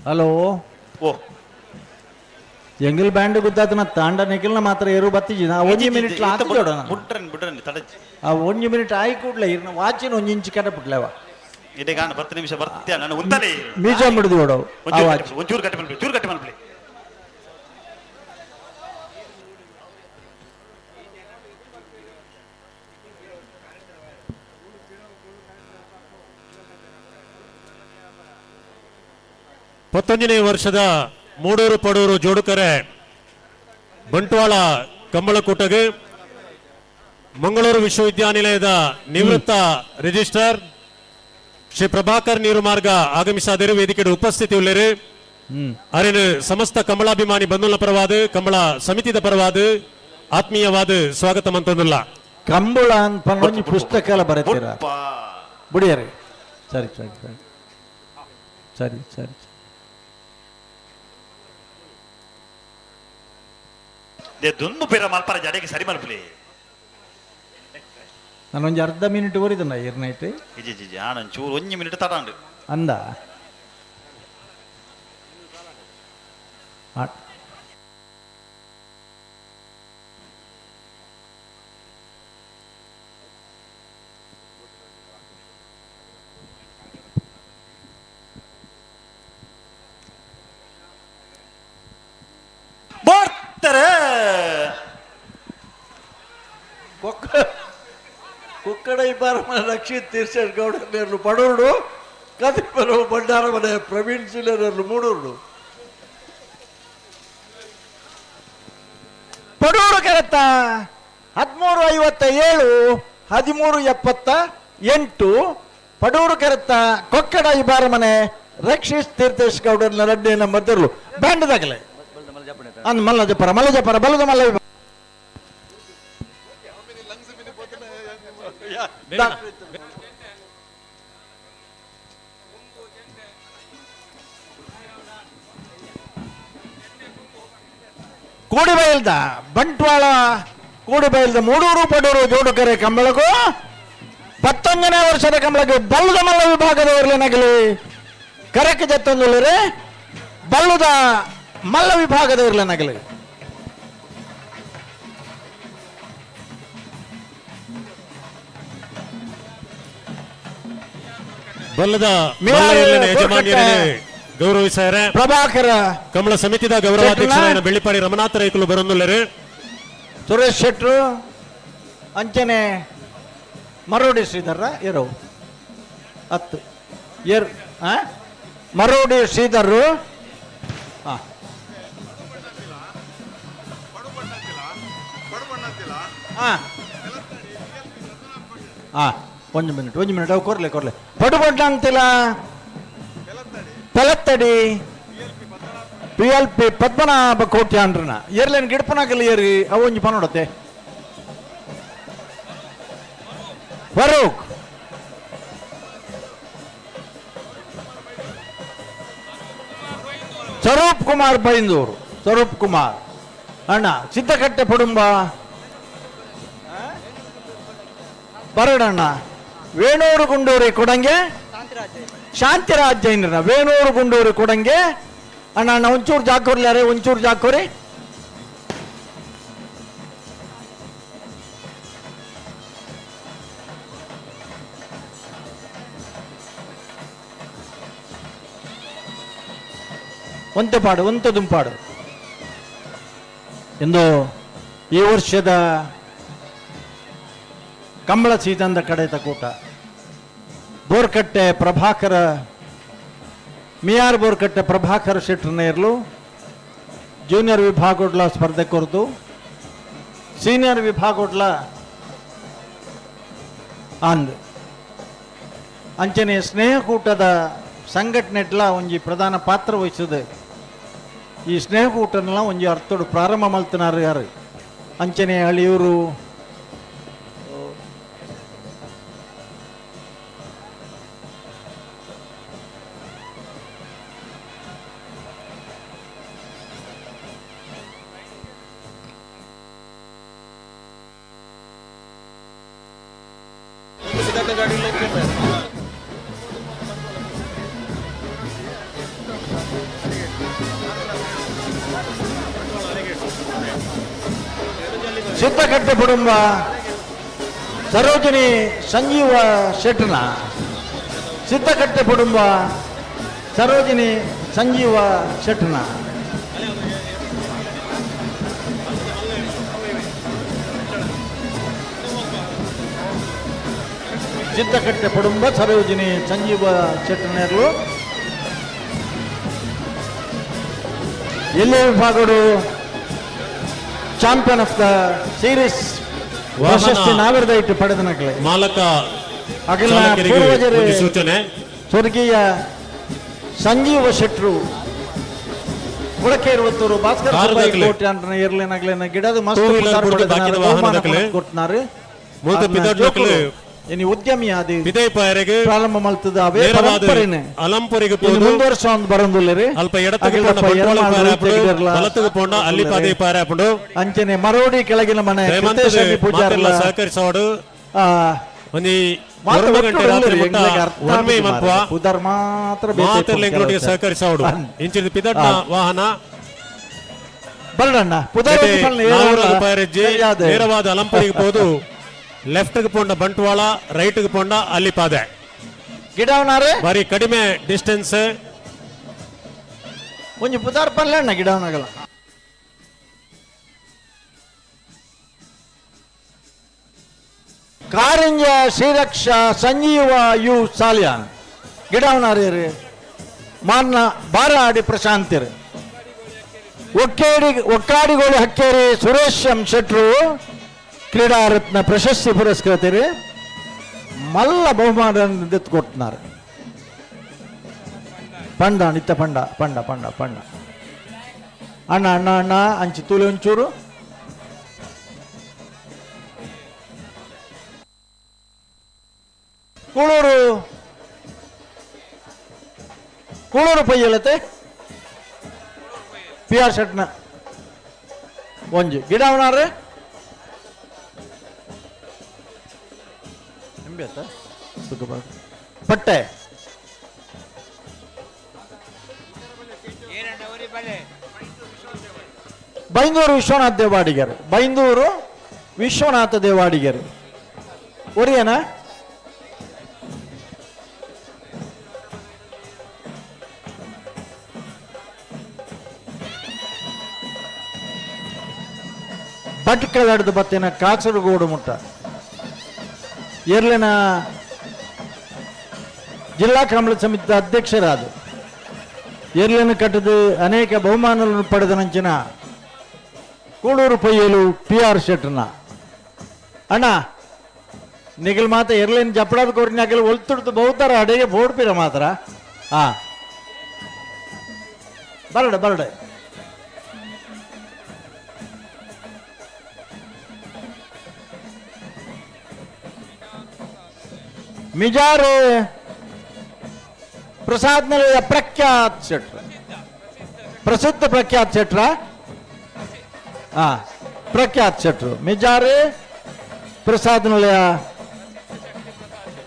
ಹಲೋ ಓ ಎಂಗಿಲ್ ಬ್ಯಾಂಡ್ ಗುದ್ದಾತನ ತಾಂಡ ನಿಖಿಲ್ನ ಮಾತ್ರ ಏರು ಬತ್ತಿಜಿ ನಾ 1 ಮಿನಿಟ್ ಹಾಕಿದೋಡ ಬಿಡ್ರನ್ ತಡಜಿ ಆ 1 ಮಿನಿಟ್ ಆಯಿ ಕೂಡ್ಲೆ ಇರ್ನ ವಾಚಿನ 1 ಇಂಚ್ ಕಡೆ ಬಿಡ್ಲೇವ ಇದೀಗ 10 ನಿಮಿಷ ಬರ್ತೀಯ ನಾನು ಉಂತಲೇ ಮೀಜ ಬಿಡ್ದು ಓಡೋ ಆ ವಾಚ್ ಒಂಚೂರು ಕಟ್ಟಿ ಮಲ್ಪಿ ಚೂರು ಕಟ್ಟಿ ಮಲ್ಪಿ ಪತ್ತೊಂದನೇ ವರ್ಷದ ಮೂಡೂರು ಪಡೂರು ಜೋಡುಕರೆ ಬಂಟ್ವಾಳ ಕಂಬಳಕೂಟಗೆ ಮಂಗಳೂರು ವಿಶ್ವವಿದ್ಯಾನಿಲಯದ ನಿವೃತ್ತ ರಿಜಿಸ್ಟ್ರಾರ್ ಶ್ರೀ ಪ್ರಭಾಕರ್ ನೀರುಮಾರ್ಗ ಆಗಮಿಸಾದರು ವೇದಿಕೆಯ ಉಪಸ್ಥಿತಿ ಉಳ್ಳರು ಅರಿನ ಸಮಸ್ತ ಕಂಬಳಾಭಿಮಾನಿ ಬಂಧುಗಳ ಪರವಾದ ಕಂಬಳ ಸಮಿತಿದ ಪರವಾದ ಆತ್ಮೀಯವಾದ ಸ್ವಾಗತ ಮಂತೊಂದಿಲ್ಲ ಕಂಬಳ ಅಂತ ಪುಸ್ತಕ ಎಲ್ಲ ಬರೀತೀರಾ ಬುಡಿಯರಿ ಸರಿ ಸರಿ ಸರಿ ಸರಿ ಸರಿ ದುಂಬು ಪೇರ ಮಲ್ಪರ ಜಡೆಗೆ ಸರಿ ಮಲ್ಪಲಿ ನಾನೊಂದು ಅರ್ಧ ಮಿನಿಟ್ ಬರೀದಣ್ಣ ಏರ್ನೈಟ್ ಇಜಿ ಜಿಜಿ ಆನಂಚೂರು 1 ಮಿನಿಟ್ ತಟಾಂಡು ಅಂದ ಬರ್ತಾರೆ ಕುಕ್ಕಡ ಇಬ್ಬರ ರಕ್ಷಿತ್ ತೀರ್ಸೇಡ್ ಗೌಡರು ಪಡೂರು ಕದಿಪರು ಬಂಡಾರ ಮನೆ ಪ್ರವೀಣ್ ಸಿಲರು ಮೂಡೂರು ಪಡೂರು ಕೆರೆತ 1357 1378 ಪಡೂರು ಕೆರೆತ ಕೊಕ್ಕಡ ಇಬ್ಬರ ಮನೆ ರಕ್ಷಿತ್ ತೀರ್ಥೇಶ್ ಗೌಡರ್ನ ರಡ್ಡಿನ ಮಧ್ಯರು ಬ್ಯಾಂಡ್ದಾಗಲೇ ಅಂದ್ ಮಲ್ಲಜಪರ ಮಲ್ಲಜಪರ ಬಲದ ಮಲ್ಲ ಕೂಡಿಬೈಲ್ದ ಬಂಟ್ವಾಳ ಕೂಡಿಬೈಲ್ದ ಮೂಡೂರು ಪಡೂರು ಜೋಡುಕರೆ ಕಂಬಳಗೂ 11ನೇ ವರ್ಷದ ಕಂಬಳಕ್ಕೆ ಬಲ್ಲದ ಮಲ್ಲ ವಿಭಾಗದವರಲ್ಲೇನಾಗಲಿ ಕರಕ್ಕೆ ಜತ್ತೊಂದುಲ್ಲರೆ ಬಲ್ಲದ ಮಲ್ಲ ವಿಭಾಗದವರಲ್ಲೇನಾಗಲಿ ಬಲ್ಲದ ಯಜಮಾನಿಯರೇ ಗೌರವಿಸಾರೆ ಪ್ರಭಾಕರ ಕಮಲ ಸಮಿತಿದ ಗೌರವಾಧ್ಯಕ್ಷರಾದ ಬೆಳ್ಳಿಪಾಡಿ ರಮನಾಥ ರೈಕಲು ಬರೊಂದುಲ್ಲರು ಸುರೇಶ್ ಶೆಟ್ರು ಅಂಚನೆ ಮರೋಡಿ ಶ್ರೀಧರ ಇರೋ 10 ಏರ್ ಮರೋಡಿ ಶ್ರೀಧರು ಒಂದು ಮಿನಿಟ್ ಅವು ಕೊರ್ಲೆ ಪಡುಬಡ್ಡ ಅಂತಿಲ್ಲ ಪೆಲತ್ತಡಿ PLP ಪದ್ಮನಾಭ ಕೋಟ್ಯಾಂಡ್ರನ ಏರ್ಲೇನ್ ಗಿಡಪನಾಗಲ್ಲ ಏರಿ ಅವು ಒಂಜಿ ಪನೋಡತ್ತೆ ಫರೂಕ್ ಸ್ವರೂಪ್ ಕುಮಾರ್ ಬೈಂದೂರು ಸ್ವರೂಪ್ ಕುಮಾರ್ ಅಣ್ಣ ಸಿದ್ದಕಟ್ಟೆ ಪಡುಂಬ ಬರಡಣ್ಣ ವೇಣೂರು ಗುಂಡೂರಿ ಕೊಡಂಗೆ ಶಾಂತಿರಾಜ್ ಜೈನರ ವೇಣೂರು ಗುಂಡೂರಿ ಕೊಡಂಗೆ ಅಣ್ಣ ಅಣ್ಣ ಒಂಚೂರು ಜಾಕೋರ್ಲಾರೆ ಒಂಚೂರು ಜಾಕೋರಿ ಒಂತೆಪಾಡು ಒಂತದುಂಪಾಡು ಎಂದು ಈ ವರ್ಷದ ಕಂಬಳ ಸೀತಂದ ಕಡೆತ ಕೂಟ ಬೋರ್ಕಟ್ಟೆ ಪ್ರಭಾಕರ ಮಿಯಾರ್ ಬೋರ್ಕಟ್ಟೆ ಪ್ರಭಾಕರ ಶೆಟ್ರನೇರ್ಲು ಜೂನಿಯರ್ ವಿಭಾಗೋಡ್ಲ ಸ್ಪರ್ಧೆ ಕೊರತು ಸೀನಿಯರ್ ವಿಭಾಗೋಡ್ಲ ಅಂದ್ ಅಂಚನೆ ಸ್ನೇಹಕೂಟದ ಸಂಘಟನೆಡ್ಲ ಒಂಜಿ ಪ್ರಧಾನ ಪಾತ್ರ ವಹಿಸಿದೆ ಈ ಸ್ನೇಹಕೂಟನೆಲ್ಲ ಒಂಜಿ ಅರ್ಥೋಡು ಪ್ರಾರಂಭ ಮಲ್ತನಾರು ಯಾರು ಅಂಚನೆ ಹಳಿಯೂರು ಸಿದ್ದಕಟ್ಟೆ ಕುಟುಂಬ ಸರೋಜಿನಿ ಸಂಜೀವ ಶೆಟ್ಟನ. ಸಿದ್ದಕಟ್ಟೆ ಕುಟುಂಬ ಸರೋಜಿನಿ ಸಂಜೀವ ಶೆಟ್ಟನ. ಸಿದ್ದಕಟ್ಟೆ ಕುಟುಂಬ ಸರೋಜಿನಿ ಸಂಜೀವ ಶೆಟ್ಟನೇರು. ಎಲ್ಲಿ ವಿಭಾಗಗಳು ಚಾಂಪಿಯನ್ ಆಫ್ ದ ಸೀರೀಸ್ ಪ್ರಶಸ್ತಿ ನಾವಿರದ ಇಟ್ಟು ಪಡೆದ ನಕಲೆ ಮಾಲಕ ಅಖಿಲ ಚಾಲಕರಿಗೆ ಪೂರ್ವಜರೇ ಒಂದು ಸೂಚನೆ. ಸ್ವರ್ಗೀಯ ಸಂಜೀವ ಶೆಟ್ರು ಕೊಡಕೇರು ಒತ್ತೂರು ಭಾಸ್ಕರ್ ಕೋಟೆ ಅಂತ ಇರ್ಲೇನಾಗ್ಲೇನ ಗಿಡದ ಮಸ್ತ್ ಕೊಡ್ತಾರೆ. ಇನ್ನು ಉದ್ಯಮಿ ಆದಿ ಪ್ರಾರಂಭ ಮಾಡ್ತದ ಅವೇ ಪರಂಪರೆನೆ ಅಲಂಪುರಿಗೆ ಮುಂದುವರ್ಷ ಒಂದು ಬರಂದಿಲ್ಲ ರೀ. ಅಲ್ಪ ಬಲತ್ತಿಗೆ ಪೋಂಡ ಅಲ್ಲಿ ಪದೇ ಪಾರಾಪುಂಡು ಅಂಚನೆ ಮರೋಡಿ ಕೆಳಗಿನ ಮನೆ ಪೂಜಾರಿ ಸಹಕರಿಸೋಡು ಒಂದಿ ಪುದರ್ ಮಾತ್ರ ಮಾತರ್ಲಿಂಗ್ಲೊಟ್ಟಿಗೆ ಸಹಕರಿಸೋಡು ಇಂಚಿನ ಪಿದಡ್ನ ವಾಹನ ಬರಣ್ಣ ನೇರವಾದ ಅಲಂಪುರಿಗೆ ಹೋದು ಲೆಫ್ಟ್ಗೆ ಪೋಂಡ ಬಂಟ್ವಾಳ ರೈಟ್ಗೆ ಪೋಂಡ ಅಲ್ಲಿ ಪಾದೆ ಗಿಡವನಾರೆ ಬಾರಿ ಕಡಿಮೆ ಡಿಸ್ಟೆನ್ಸ್ ಒಂಜಿ ಪುದಾರ್ ಪಲ್ಲೆಣ್ಣ ಗಿಡವನಾಗಲ್ಲ. ಕಾರಿಂಜ ಶ್ರೀರಕ್ಷ ಸಂಜೀವ ಯು ಸಾಲಿಯಾನ್ ಗಿಡವನಾರ್ಯರು ಮಾನ್ನ ಬಾರಾಡಿ ಪ್ರಶಾಂತಿರು. ಒಕ್ಕಾಡಿಗೋಳು ಹಕ್ಕೇರಿ ಸುರೇಶ್ ಎಂ ಶೆಟ್ರು ಕ್ರೀಡಾ ರತ್ನ ಪ್ರಶಸ್ತಿ ಪುರಸ್ಕೃತರು ಮಲ್ಲ ಬಹುಮಾನ ಕೊಟ್ಟಿನಾರೆ. ಪಂಡ ನಿತ್ಯ ಪಂಡ ಪಂಡ ಪಂಡ ಪಂಡ ಅಣ್ಣ ಅಣ್ಣ ಅಣ್ಣ ಅಂಚಿ ತೂಲಿ ಒಂಚೂರು. ಕೂಳೂರು ಪಯ್ಯಲತೆ ಪಿ ಆರ್ ಶೆಟ್ನ ಒಂಜಿ ಗಿಡ ಅವನಾರೆ ಪಟ್ಟೆ ಬೈಂದೂರು ವಿಶ್ವನಾಥ ದೇವಾಡಿಗರು. ಬೈಂದೂರು ವಿಶ್ವನಾಥ ದೇವಾಡಿಗರು ಒರಿಯನ ಬಟ್ಕಳಡ್ದು ಬತ್ತಿನ ಕಾಸರಗೋಡು ಮುಟ್ಟ ಏರ್ಲಿನ ಜಿಲ್ಲಾ ಕಮಲ ಸಮಿತಿ ಅಧ್ಯಕ್ಷರಾದ ಏರ್ಲಿನ ಕಟ್ಟದ ಅನೇಕ ಬಹುಮಾನಗಳನ್ನು ಪಡೆದ ನಂಚಿನ ಕೂಳೂರು ಪಯ್ಯಲು ಪಿ ಆರ್ ಶೆಟ್ರನ ಅಣ್ಣ ನಿಗಲ್ ಮಾತ ಎರ್ಲಿನ ಜಪಡಾದ ಕೋರಿನಾಗಲಿ ಒಲ್ತುಡ್ದು ಬಹುತರ ಅಡೆಗೆ ಬೋಡ್ಪಿರ ಮಾತ್ರ ಬರಡೆ ಬರಡೆ ಮಿಜಾರ್ ಪ್ರಸಾದ್ ನಿಲಯ ಪ್ರಖ್ಯಾತ್ ಶೆಟ್ರ ಪ್ರಸಿದ್ಧ ಪ್ರಖ್ಯಾತ್ ಶೆಟ್ರ ಪ್ರಖ್ಯಾತ್ ಶೆಟ್ರು ಮಿಜಾರ್ ಪ್ರಸಾದ್ ನಿಲಯ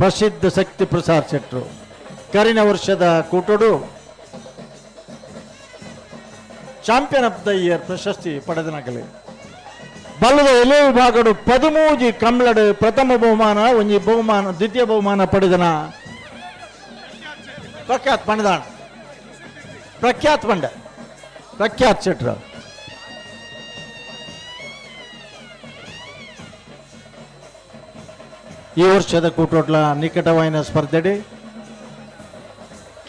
ಪ್ರಸಿದ್ಧ ಶಕ್ತಿ ಪ್ರಸಾದ್ ಶೆಟ್ರು ಕರಿನ ವರ್ಷದ ಕೂಟೋಡು ಚಾಂಪಿಯನ್ ಆಫ್ ದ ಇಯರ್ ಪ್ರಶಸ್ತಿ ಪಡೆದನಗಲಿ ಬಲ್ಲದ ಎಲೆ ವಿಭಾಗಡು 13 ಕಮ್ಲಡ್ ಪ್ರಥಮ ಬಹುಮಾನ ಒಂಜಿ ಬಹುಮಾನ ದ್ವಿತೀಯ ಬಹುಮಾನ ಪಡೆದನ ಪ್ರಖ್ಯಾತ್ ಪಂಡದಾಣ ಪ್ರಖ್ಯಾತ್ ಪಂಡ ಪ್ರಖ್ಯಾತ್ ಶೆಟ್ರ ಈ ವರ್ಷದ ಕೂಟೋಟ್ಲ ನಿಕಟವಾಯಿನ ಸ್ಪರ್ಧೆಡಿ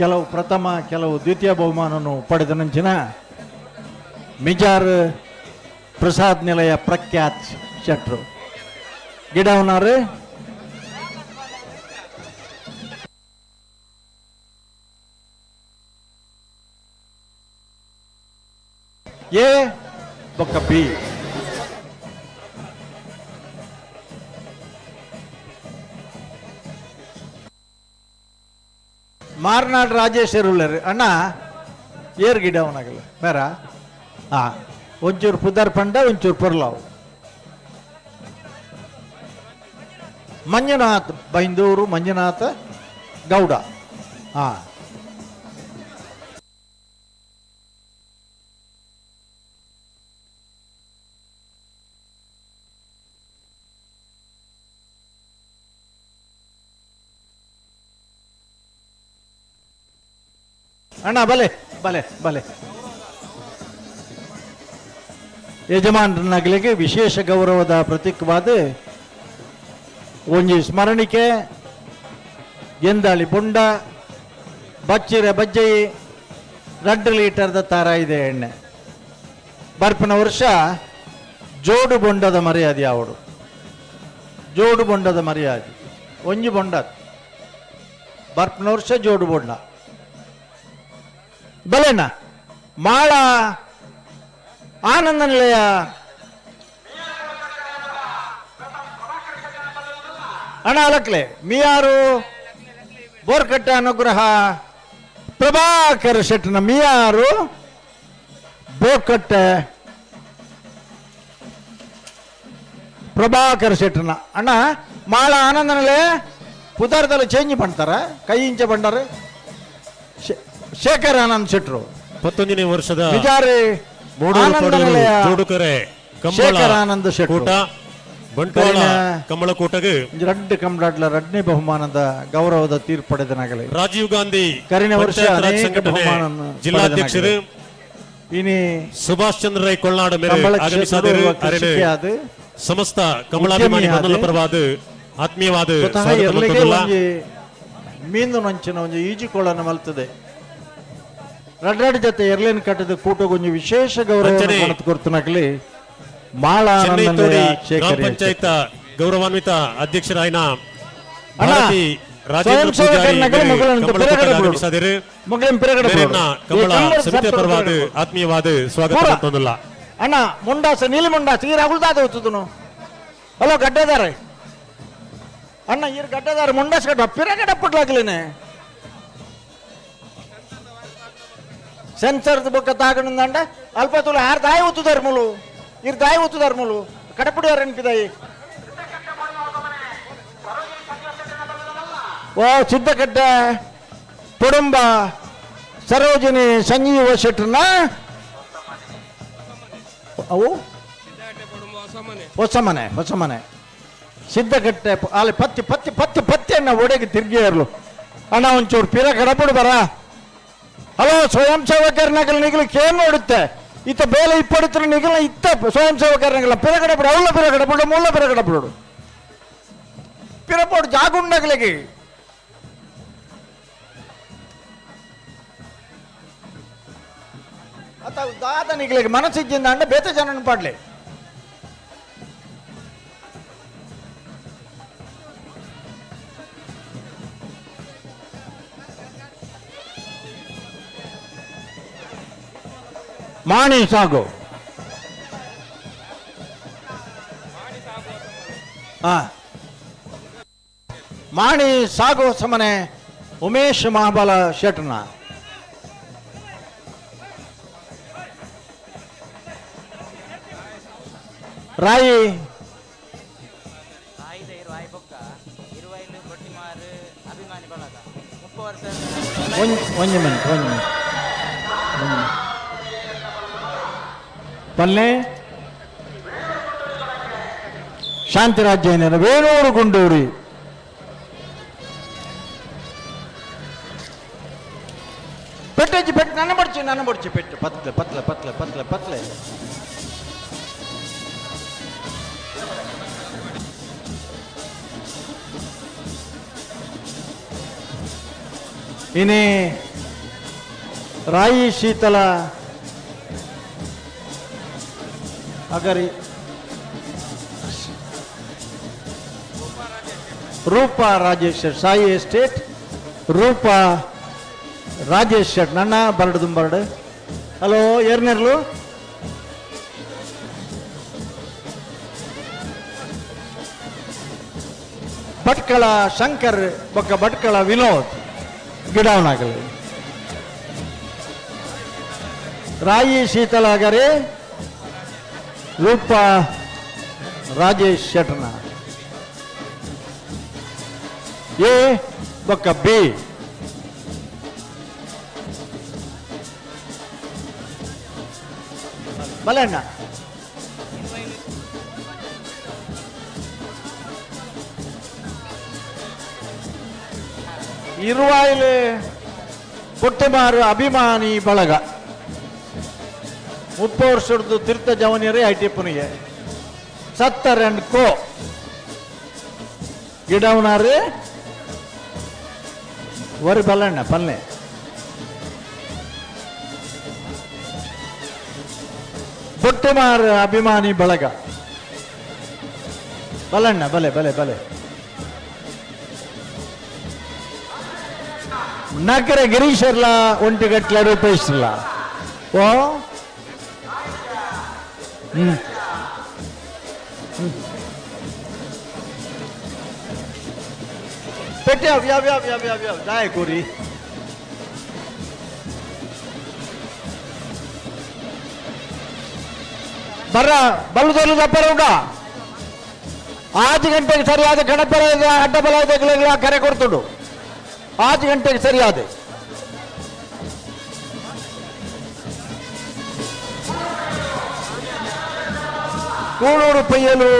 ಕೆಲವು ಪ್ರಥಮ ಕೆಲವು ದ್ವಿತೀಯ ಬಹುಮಾನವನ್ನು ಪಡೆದ ನಂಚಿನ ಮಿಜಾರ್ ಪ್ರಸಾದ್ ನಿಲಯ ಪ್ರಖ್ಯಾತ್ ಶೆಟ್ರು ಗಿಡವನಾರು ಎ ಬೊಕ್ಕ ಬಿ ಮಾರ್ನಾಡ್ ರಾಜೇಶ್ವರ್ ಉಳ್ಳರು ಅಣ್ಣ ಏರ್ ಗಿಡವನಾಗಲ್ಲ ಬೇರ ಒಂಚೂರು ಪುದರ್ ಪಂಡ ಒಂಚೂರು ಪೊರ್ಲಾವು ಮಂಜುನಾಥ್ ಬೈಂದೂರು ಮಂಜುನಾಥ ಗೌಡ ಅಣ್ಣ ಬಲೆ ಬಲೆ ಬಲೆ ಯಜಮಾನರನ್ನಾಗಲಿಗೆ ವಿಶೇಷ ಗೌರವದ ಪ್ರತೀಕವಾದ ಒಂಜಿ ಸ್ಮರಣಿಕೆ ಗೆಂದಾಳಿ ಬೊಂಡ ಬಚ್ಚಿರೆ ಬಜ್ಜಯಿ 2 ಲೀಟರ್ದ ತರ ಇದೆ ಎಣ್ಣೆ ಬರ್ಪಿನ ವರ್ಷ ಜೋಡು ಬೊಂಡದ ಮರ್ಯಾದೆ ಅವಡು ಜೋಡು ಬೊಂಡದ ಮರ್ಯಾದೆ ಒಂಜಿ ಬೊಂಡ ಬರ್ಪಿನ ವರ್ಷ ಜೋಡು ಬೊಂಡ ಬಲೆನ ಮಾಳ ಆನಂದ ನಿಲಯ ಅಣ್ಣ ಅಲಕ್ಲೆ ಮಿಯಾರು ಬೋರ್ಕಟ್ಟೆ ಅನುಗ್ರಹ ಪ್ರಭಾಕರ್ ಶೆಟ್ಟನ ಮಿಯಾರು ಬೋರ್ಕಟ್ಟೆ ಪ್ರಭಾಕರ್ ಶೆಟ್ಟನ ಅಣ್ಣ ಮಾಳ ಆನಂದ ನಿಲಯ ಪುದಾರದಲ್ಲಿ ಚೇಂಜ್ ಮಾಡ್ತಾರ ಕೈ ಇಂಚೆ ಬಂಡಾರ ಶೇಖರ್ ಆನಂದ್ ಶೆಟ್ರು 11ನೇ ವರ್ಷದ ವಿಚಾರಿ ಜೋಡುಕರೆ ಶೇಖರ್ ಆನಂದ್ ಶೆಟ್ರು ಕೂಟ ಬಂಟ್ವಾಳ ಕಂಬಳ ಕೂಟಗೆ 2 ಕಂಬಳಾಡ್ಲ 2ನೇ ಬಹುಮಾನದ ಗೌರವದ ತೀರ್ಪು ಪಡೆದನಾಗಲಿ ರಾಜೀವ್ ಗಾಂಧಿ ಕರಿನ ವರ್ಷ ಪಂಚಾಯತ್ ಸಂಘಟನೆ ಜಿಲ್ಲಾಧ್ಯಕ್ಷರು ಇನಿ ಸುಭಾಷ್ ಚಂದ್ರ ರೈ ಕೊಳ್ಳಾಡ ಮೇರೆ ಆಗಮಿಸಿದರು ಅರೆಡೆ ಸಮಸ್ತ ಕಮಲಾಭಿಮಾನಿ ಬಂಧುಗಳ ಪರವಾದ ಆತ್ಮೀಯವಾದ ಮೀನು ನಂಚಿನ ಒಂದು ಈಜುಕೊಳ್ಳನ್ನು ಮಲ್ತದೆ ರಡ್ರಾಡ್ ಜೊತೆ ಎರ್ಲೇನ್ ಕಟ್ಟದ ಕೂಟಗೊಂದು ವಿಶೇಷ ಗೌರವ ಕೊಡ್ತನಾಗಲಿ ಮಾಳ ಗ್ರಾಮ ಪಂಚಾಯತ್ ಗೌರವಾನ್ವಿತ ಅಧ್ಯಕ್ಷರಾಯಿನ ಭಾರತಿ ರಾಜೇಂದ್ರ ಪೂಜಾರಿ ಕಮಲ ಸಮಿತಿಯ ಪರವಾದ ಆತ್ಮೀಯವಾದ ಸ್ವಾಗತ ತಂದಿಲ್ಲ ಅಣ್ಣ ಮುಂಡಾಸ ನೀಲಿ ಮುಂಡಾಸ ಈ ರಾಹುಲ್ದಾದ ಹೋಗ್ತದನು ಹಲೋ ಗಡ್ಡೆದಾರ ಅಣ್ಣ ಈ ಗಡ್ಡೆದಾರ ಮುಂಡಾಸ್ ಗಡ್ಡ ಪಿರಗಡ ಪಟ್ಲಾಗ್ಲೇನೆ సెన్సర్ బొక్క తాగనుందంట అల్పతులు 6 దాయి ఒత్తు ధర్ములు 2 దాయి ఒత్తు ధర్ములు కడపడి అనిపిదాయి ఓ ಸಿದ್ದಕಟ್ಟೆ ಕುಟುಂಬ ಸರೋಜಿನಿ ಸಂಜೀವ ಶೆಟ್ಟರ್ನ ಅವು ಹೊಸ ಮನೆ ಸಿದ್ದಕಟ್ಟೆ ಅಲ್ಲಿ ಪತ್ತಿ ಅಣ್ಣ ಒಡೆಗೆ ತಿರ್ಗಿಯರ್ಲು ಅಣ್ಣ ಒಂಚೂರು ಪಿರ ಕಡಪಡು ಬರ ಹಲೋ ಸ್ವಯಂ ಸೇವಕರನಾಗಲ ನಿಗಲಿಕ್ಕೆ ಏನು ನೋಡುತ್ತೆ ಇತ್ತ ಬೇಲೆ ಇಪ್ಪಡುತ್ತರ ನಿಗಲ ಇತ್ತ ಸ್ವಯಂ ಸೇವಕರನಾಗಲ ಪಿರಗಡಪಡು ಅವಳ ಪಿರಗಡಪಡು ಮೂಲ ಪಿರಗಡಪಡು ಪಿರಪೋಡು ಜಾಗುಂಡಗಲಿಗೆ ಅತ್ತ ದಾದ ನಿಗಲಿಗೆ ಮನಸ್ಸಿದ್ದಿಂದ ಅಂಡ ಬೇತ ಜನನ ಪಾಡ್ಲೆ ಮಾಣಿ ಸಾಗು ಮಾಣಿ ಸಾಗು ಸಮನೆ ಉಮೇಶ್ ಮಹಾಬಲ ಶೆಟ್ನ ರಾಯಿ ಒಂದು ಮಿನಿಟ್ ಪಲ್ಲೆ ಶಾಂತಿರಾಜ್ಯನ ವೇಣೂರು ಗುಂಡೂರಿ ಪೆಟ್ಟಜ್ಜಿ ಪೆಟ್ಟು ನನ್ನ ಬಡ್ಚಿ ಪೆಟ್ಟು ಪತ್ಲೆ ಇನ್ನೇ ರಾಯಿ ಶೀತಲ ಅಗರಿ ರೂಪಾ ರಾಜೇಶ್ ಸಾಯಿ ಎಸ್ಟೇಟ್ ರೂಪಾ ರಾಜೇಶ್ ಶೆಟ್ ನನ್ನ ಬರಡು ಹಲೋ ಏರ್ನೇರ್ಲು ಭಟ್ಕಳ ಶಂಕರ್ ಬೊಕ್ಕ ಭಟ್ಕಳ ವಿನೋದ್ ಗಿಡವನಾಗಲಿ ರಾಯಿ ಶೀತಲ ಅಗರಿ ರೂಪಾ ರಾಜೇಶ್ ಶೆಟ್ನ ಎ ಬೊಕ್ಕ ಬಿ ಬಲಣ್ಣ ಇರುವಾಯಿಲೆ ಪುಟ್ಟಮಾರು ಅಭಿಮಾನಿ ಬಳಗ 30 ವರ್ಷದ್ದು ತೀರ್ಥ ಜವನಿಯರೇ ಐಟಿಪ್ಪನಿಗೆ 70 ಕೋ ಗಿಡವನಾರು ವರಿ ಬಲ್ಲಣ್ಣ ಪಲ್ಲೆ ಪುಟ್ಟಮಾರು ಅಭಿಮಾನಿ ಬಳಗ ಬಲಣ್ಣ ಬಲೆ ಬಲೆ ಬಲೆ ನಗರ ಗಿರೀಶರ್ಲ ಒಂಟಿಗಟ್ಲೆ ರೂಪಾಯಿಸಿಲ್ಲ ಓ ಪೆಟ್ಟೆ ಯಾವ ಜಾಯ ಕೋರಿ ಬರ್ರ ಬಲ್ಲುದಲು ದಪ್ಪರ ಉಂಟ 5 ಗಂಟೆಗೆ ಸರಿಯಾದ ಗಣಪರ ಅಡ್ಡ ಬಲ ಕರೆ ಕೊಡ್ತುಂಡು 5 ಗಂಟೆಗೆ ಸರಿಯಾದ ಕೂಳೂರು ಪಯ್ಯಲು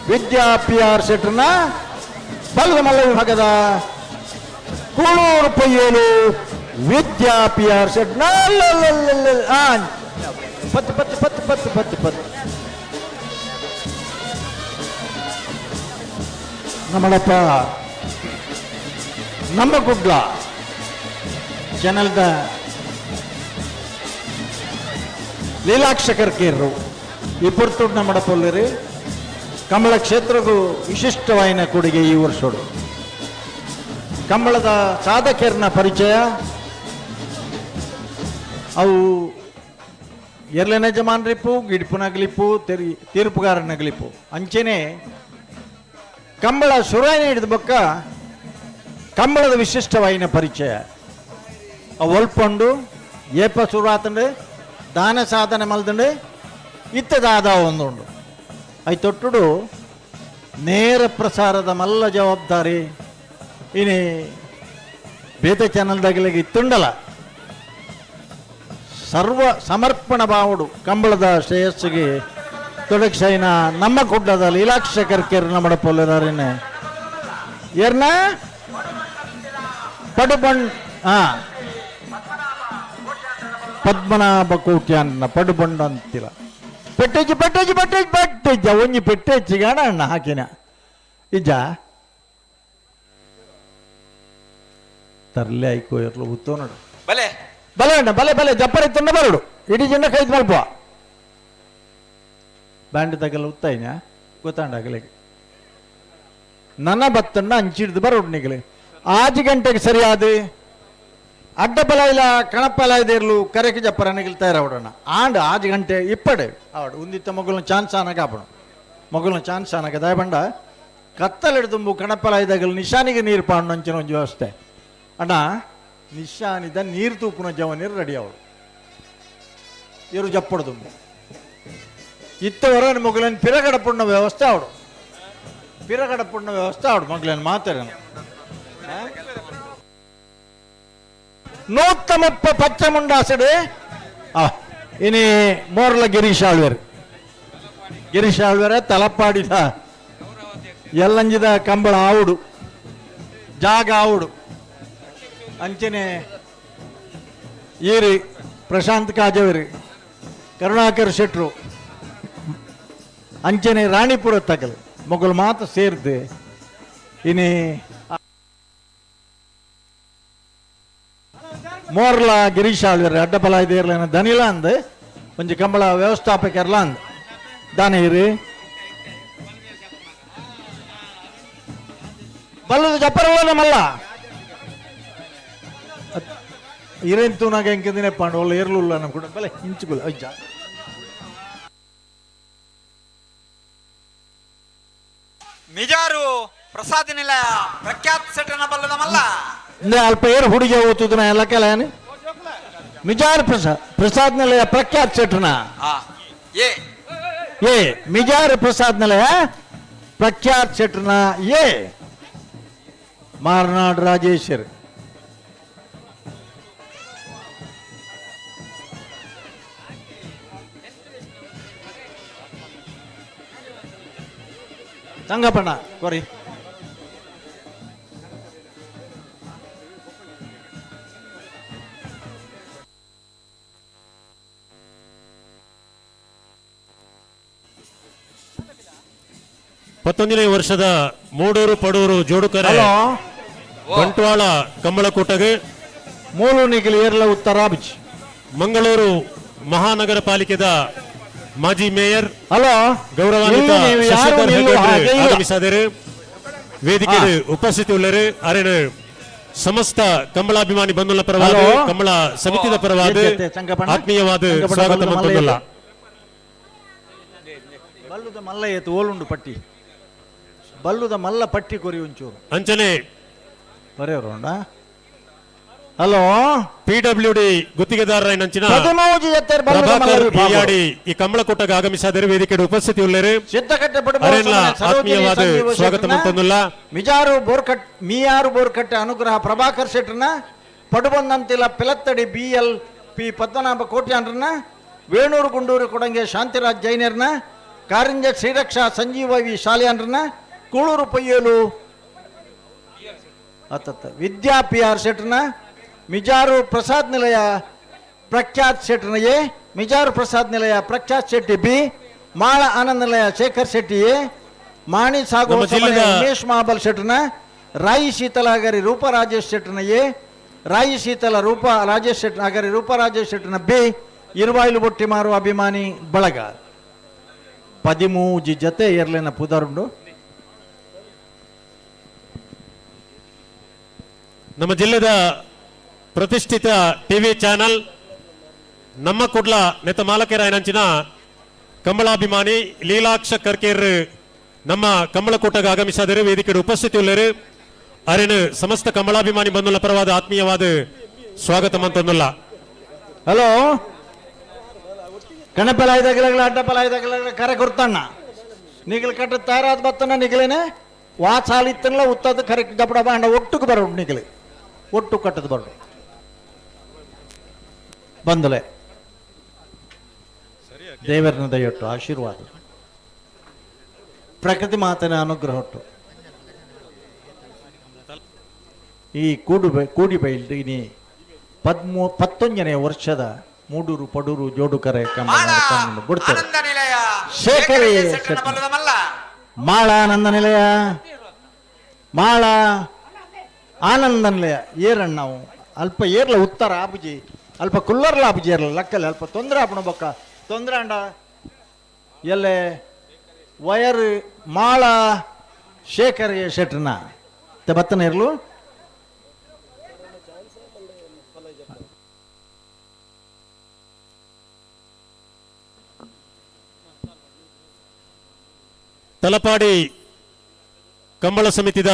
ವಿದ್ಯಾ PR ಶೆಟ್ರನ ಬಲ್ಲದ ಮಲ್ಲ ವಿಭಾಗದ ಕೂಳೂರು ಪಯ್ಯಲು ವಿದ್ಯಾ PR ಶೆಟ್ನ ಪತ್ತು ನಮ್ಮಳಪ್ಪ ನಮ್ಮ ಗುಡ್ಲ ಚಾನಲ್ದ ಲೀಲಾಕ್ಷಕರ್ ಕೇರ್ರು ಇಬ್ಬರು ನಮ್ಮ ಪೊಲ್ಲರಿ ಕಂಬಳ ಕ್ಷೇತ್ರಗೂ ವಿಶಿಷ್ಟವಾಯಿನ ಕೊಡುಗೆ ಈ ವರ್ಷೋಡು ಕಂಬಳದ ಸಾಧಕರ್ನ ಪರಿಚಯ ಅವು ಎರ್ಲೆನ ಜಮಾನ್ರಿಪ್ಪು ಗಿಡ್ಪುನಗ್ಲಿಪ್ಪು ತೀರ್ಪುಗಾರನಗ್ಲಿಪ್ಪು ಅಂಚೆನೆ ಕಂಬಳ ಶುರುವಾಯಿನ ಹಿಡಿದ ಬೊಕ್ಕ ಕಂಬಳದ ವಿಶಿಷ್ಟವಾಯಿನ ಪರಿಚಯ ಅವು ಒಲ್ಪೊಂಡು ಏಪ ಶುರುವಾತಂಡು ದಾನ ಸಾಧನೆ ಮಲ್ದಂಡು ಇತ್ತದಾದ ಒಂದುಂಡು ಅವು ತೊಟ್ಟುಡು ನೇರ ಪ್ರಸಾರದ ಮಲ್ಲ ಜವಾಬ್ದಾರಿ ಇನಿ ಬೇತೆ ಚಾನಲ್ದಾಗಲಿಗೆ ಇತ್ತುಂಡಲ್ಲ ಸರ್ವ ಸಮರ್ಪಣ ಭಾವುಡು ಕಂಬಳದ ಶ್ರೇಯಸ್ಸಿಗೆ ತೊಡಗಿಸೈನ ನಮ್ಮ ಗುಡ್ಡದ ಲೀಲಾಕ್ಷಕರ್ ಕೇರ್ ನಮ್ಮ ಪೊಲ್ಲರಾರಿನ ಏರ್ನ ಪಡುಬಣ್ ಪದ್ಮನಾಭ ಕೋಟ್ಯಾನ್ನ ಪಡುಬಂಡು ಅಂತಿಲ್ಲ ಪೆಟ್ಟಜ್ಜಿ ಒಂಜಿ ಪೆಟ್ಟೆಚ್ಚಿ ಗಾಣ ಅಣ್ಣ ಹಾಕಿನ ಇಜ್ಜ ತರ್ಲೆ ಆಯ್ಕೋ ಇರ್ಲು ಉತ್ತೋ ನೋಡು ಬಲೆ ಬಲೆ ಅಣ್ಣ ಬಲೆ ಬಲೆ ಜಪ್ಪರ ಇತ್ತಂಡ ಬರಡು ಇಡೀ ಜನ ಕೈದ್ ಮಲ್ಪ ಬ್ಯಾಂಡ್ ತಗಲ ಉತ್ತಾಯಿನ ಗೊತ್ತಾಂಡಾಗಲಿಗೆ ನನ್ನ ಬತ್ತಣ್ಣ ಅಂಚಿಡ್ದು ಬರೋಡು ನಿಗಲಿ 5 ಗಂಟೆಗೆ ಸರಿಯಾದ ಅಡ್ಡ ಬಲ ಇಲ್ಲ ಕಣಪಲ ಇದಿರ್ಲು ಕರೆಗೆ ಜಪ್ಪರ ನಿಗಿಲ್ ತಯಾರವಡಣ ಆಂಡ್ 5 ಗಂಟೆ ಇಪ್ಪಡೆ ಅವಡು ಉಂದಿತ್ತ ಮಗುಲ್ನ ಚಾನ್ಸ್ ಆನಾಗ ಆಪಣ ಮಗುಲ್ನ ಚಾನ್ಸ್ ಆನಾಗ ದಯಬಂಡ ಕತ್ತಲಿಡ್ದುಂಬು ಕಣಪಲ ಇದಾಗಲು ನಿಶಾನಿಗೆ ನೀರು ಪಾಂಡು ಅಂಚಿನ ಒಂದು ವ್ಯವಸ್ಥೆ ಅಣ್ಣ ನಿಶಾನಿದ ನೀರು ತೂಪುನ ಜವನೀರು ರೆಡಿ ಅವಳು ಇವರು ಜಪ್ಪಡ್ದುಂಬು ಇತ್ತವರ ಮಗುಲನ್ ಪಿರಗಡಪುಣ್ಣ ವ್ಯವಸ್ಥೆ ಅವಡು ಪಿರಗಡಪುಣ್ಣ ವ್ಯವಸ್ಥೆ ಅವಡು ಮಗುಲನ್ ಮಾತಾಡ ನೂತ್ತಮಪ್ಪ ಪಚ್ಚ ಮುಂಡಾಸಡು ಇನಿ ಮೋರ್ಲ ಗಿರೀಶ್ ಆಳ್ವೇರ್ ತಲಪಾಡಿದ ಎಲ್ಲಂಜಿದ ಕಂಬಳ ಆವುಡು ಜಾಗ ಆವುಡು ಅಂಚನೆ ಈರಿ ಪ್ರಶಾಂತ್ ಕಾಜವರಿ ಕರುಣಾಕರ್ ಶೆಟ್ರು ಅಂಚನೆ ರಾಣಿಪುರ ತಗಲು ಮೊಗಲು ಮಾತು ಸೇರ್ದು ಇನಿ ಮೋರ್ಲ ಗಿರೀಶ್ ಆಳ್ವರ್ ಅಡ್ಡಬಲ ಇದೇರ್ಲೇನ ದನಿಲ ಅಂದ್ ಒಂಜಿ ಕಂಬಳ ವ್ಯವಸ್ಥಾಪಕರ್ಲ ಅಂದ್ ದಾನೇರಿ ಬಲ್ಲದ ಜಪ್ಪರವಲ್ಲ ಮಲ್ಲ ಇರೇನ್ ತೂನಾಗ ಎಂಕಿದಿನೇ ಪಾಂಡು ಒಳ್ಳೆ ಏರ್ಲುಲ್ಲ ನಮ್ ಕೂಡ ಬಲೆ ಇಂಚುಗುಲ್ಲ ಅಜ್ಜ ಮಿಜಾರು ಪ್ರಸಾದ ನಿಲಯ ಪ್ರಖ್ಯಾತ ಸೆಟನ ಬಲ್ಲದ ಮಲ್ಲ ಅಲ್ಪ ಏರು ಹುಡುಗಿ ಓದ್ತಿದ್ನ ಎಲ್ಲ ಕೆಲ ಮಿಜಾರ್ ಪ್ರಸಾದ್ ನಿಲಯ ಪ್ರಖ್ಯಾತ ಸೆಟ್ನ ಏ ಮಿಜಾರ್ ಪ್ರಸಾದ್ ನಿಲಯ ಪ್ರಖ್ಯಾತ ಸೆಟ್ನ ಏ ಮಾರ್ನಾಡ್ ರಾಜೇಶ್ವರ್ ಸಂಗಪ್ಪಣ್ಣ ಕೊರಿ 11ನೇ ವರ್ಷದ ಮೂಡೂರು ಪಡೂರು ಜೋಡುಕರೆ ಹಲೋ ಬಂಟ್ವಾಳ ಕಂಬಳಕೂಟಗೆ ಮೂಲು ನಿಖಿಲ್ ಏರ್ಲ ಉತ್ತರ ಬಿಚ್ ಮಂಗಳೂರು ಮಹಾನಗರ ಪಾಲಿಕೆದ ಮಾಜಿ ಮೇಯರ್ ಹಲೋ ಗೌರವಾನ್ವಿತ ಶಶಿಧರ್ ಹೆಗಡೆ ಆಗಮಿಸಿದರು. ವೇದಿಕೆಗೆ ಉಪಸ್ಥಿತಿ ಉಳ್ಳರು ಅರೆನ ಸಮಸ್ತ ಕಂಬಳಾಭಿಮಾನಿ ಬಂಧುಗಳ ಪರವಾದ ಕಂಬಳ ಸಮಿತಿದ ಪರವಾದ ಆತ್ಮೀಯವಾದ ಸ್ವಾಗತ ಮಂತೊಂದುಲ್ಲ. ಬಲ್ಲುದ ಮಲ್ಲ ಏತು ಓಲುಂಡು ಪಟ್ಟಿ ಬಲ್ಲುದ ಮಲ್ಲ ಪಟ್ಟಿ ಕೊರಿ ಒಂಚೂರು ಅಂಚನೆ ಬರೆಯೋರುಂಡ. ಹಲೋ PWD ಗುತ್ತಿಗೆದಾರರಾಯನಂಚಿನ ಈ ಕಂಬಳಕೂಟಗೆ ಆಗಮಿಸಿದರು. ವೇದಿಕೆಗೆ ಉಪಸ್ಥಿತಿ ಉಳ್ಳರು ಆತ್ಮೀಯವಾದ ಸ್ವಾಗತ ಮಂತೊಂದುಲ್ಲ. ಮಿಯಾರು ಬೋರ್ಕಟ್ಟೆ ಅನುಗ್ರಹ ಪ್ರಭಾಕರ್ ಶೆಟ್ರನ ಪಡುಬಂದಂತಿಲ ಪಿಲತ್ತಡಿ BLP ಪದ್ಮನಾಭ ಕೋಟ್ಯಾನ್ರನ್ನ ವೇಣೂರು ಗುಂಡೂರು ಕೊಡಂಗೆ ಶಾಂತಿರಾಜ್ ಜೈನರ್ನ ಕಾರಿಂಜ ಶ್ರೀರಕ್ಷಾ ಸಂಜೀವವಿ ಶಾಲೆಯನ್ರನ್ನ ಕೂಳೂರು ಪೊಯ್ಯಲು ವಿದ್ಯಾ PR ಶೆಟ್ರನ ಮಿಜಾರು ಪ್ರಸಾದ್ ನಿಲಯ ಪ್ರಖ್ಯಾತ್ ಶೆಟ್ರನ ಎ ಮಿಜಾರು ಪ್ರಸಾದ್ ನಿಲಯ ಪ್ರಖ್ಯಾತ್ ಶೆಟ್ಟಿ B ಮಾಳ ಆನಂದ ನಿಲಯ ಶೇಖರ್ ಶೆಟ್ಟಿ ಎ ಮಾಣಿ ಸಾಗು ಉಮೇಶ್ ಮಹಾಬಲ್ ಶೆಟ್ರನ ರಾಯಿ ಶೀತಲ ಅಗರಿ ರೂಪ ರಾಜೇಶ್ ಶೆಟ್ರನ ಎ ರಾಯಿ ಶೀತಲ ರೂಪ ರಾಜೇಶ್ ಶೆಟ್ಟ ಅಗರಿ ರೂಪ ರಾಜೇಶ್ ಶೆಟ್ರನ B ಇರುವಾಯಿಲು ಬೊಟ್ಟಿ ಮಾರುವ ಅಭಿಮಾನಿ ಬಳಗ 13 ಜೊತೆ ಏರ್ಲಿನ ಪುದರುಂಡು. ನಮ್ಮ ಜಿಲ್ಲೆದ ಪ್ರತಿಷ್ಠಿತ ಟಿವಿ ಚಾನೆಲ್ ನಮ್ಮ ಕುಡ್ಲ ನೆತ ಮಾಲಕೆರಾಯನಂಚಿನ ಕಂಬಳಾಭಿಮಾನಿ ಲೀಲಾಕ್ಷ ಕರ್ಕೇರ್ ನಮ್ಮ ಕಂಬಳಕೂಟಗೆ ಆಗಮಿಸಿದರು. ವೇದಿಕೆಗೆ ಉಪಸ್ಥಿತಿ ಉಳ್ಳರು ಅರೆನ ಸಮಸ್ತ ಕಂಬಳಾಭಿಮಾನಿ ಬಂಧುಗಳ ಪರವಾದ ಆತ್ಮೀಯವಾದ ಸ್ವಾಗತ ಮಂತೊಂದುಲ್ಲ. ಹಲೋ ಕಣಪಲಾಯ್ದಾಗಲ ಅಡ್ಡಪಲಾಯ್ದಾಗಲ ಕರೆ ಕೊಡ್ತಾನ ನಿಗಲ್ ಕಟ್ಟ ತಯಾರಾದ ಬತ್ತನ ನಿಗಲೇನೆ ವಾಚಾಲಿತ್ತಲ್ಲ ಉತ್ತದ ಕರೆ ದಪಡ ಬಾಂಡ ಒಟ್ಟುకు ಬರೋಡು ನಿಗಲಿ ಒಟ್ಟು ಕಟ್ಟದ ಬರೋಡು ಬಂದಲೆ ದೇವರನ ದಯೊಟ್ಟು ಆಶೀರ್ವಾದ ಪ್ರಕೃತಿ ಮಾತನ ಅನುಗ್ರಹ ಒಟ್ಟು ಈ ಕೂಡಿ ಬೈಲ್ದು ಇನಿ 11ನೇ ವರ್ಷದ ಮೂಡೂರು ಪಡೂರು ಜೋಡುಕರೆ ಬಿಡ್ತಾರೆ. ಶೇಖರಿ ಮಾಳ ಆನಂದ ನಿಲಯ ಮಾಳ ಆನಂದ ನಿಲಯ ಏರಣ್ಣ ನಾವು ಅಲ್ಪ ಏರ್ಲ ಉತ್ತರ ಆಬುಜಿ ಅಲ್ಪ ಕುಲ್ಲರ್ಲ ಆಬುಜಿ ಏರ್ಲ ಲಕ್ಕಲ್ಲಿ ಅಲ್ಪ ತೊಂದರೆ ಆಪಣ ಬೊಕ್ಕ ತೊಂದರೆ ಅಂಡ ಎಲ್ಲೆ ವಯರ್ ಮಾಳ ಶೇಖರಿ ಶೆಟ್ರನ ಬತ್ತನ ಇರ್ಲು ತಲಪಾಡಿ ಕಂಬಳ ಸಮಿತಿದ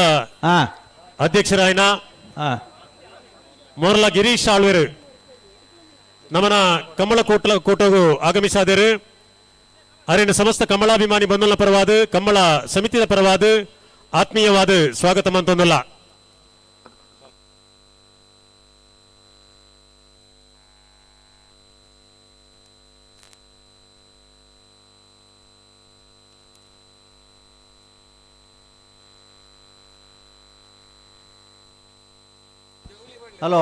ಅಧ್ಯಕ್ಷರಾಯನ ಮೋರ್ಲ ಗಿರೀಶ್ ಆಳ್ವೇರು ನಮ್ಮನ ಕಂಬಳ ಕೂಟಗೂ ಆಗಮಿಸಿದರು. ಅರಿನ ಸಮಸ್ತ ಕಂಬಳಾಭಿಮಾನಿ ಬಂಧುಗಳ ಪರವಾದ ಕಂಬಳ ಸಮಿತಿಯ ಪರವಾದ ಆತ್ಮೀಯವಾದ ಸ್ವಾಗತ ಮಂತೊಂದುಲ್ಲ. ಹಲೋ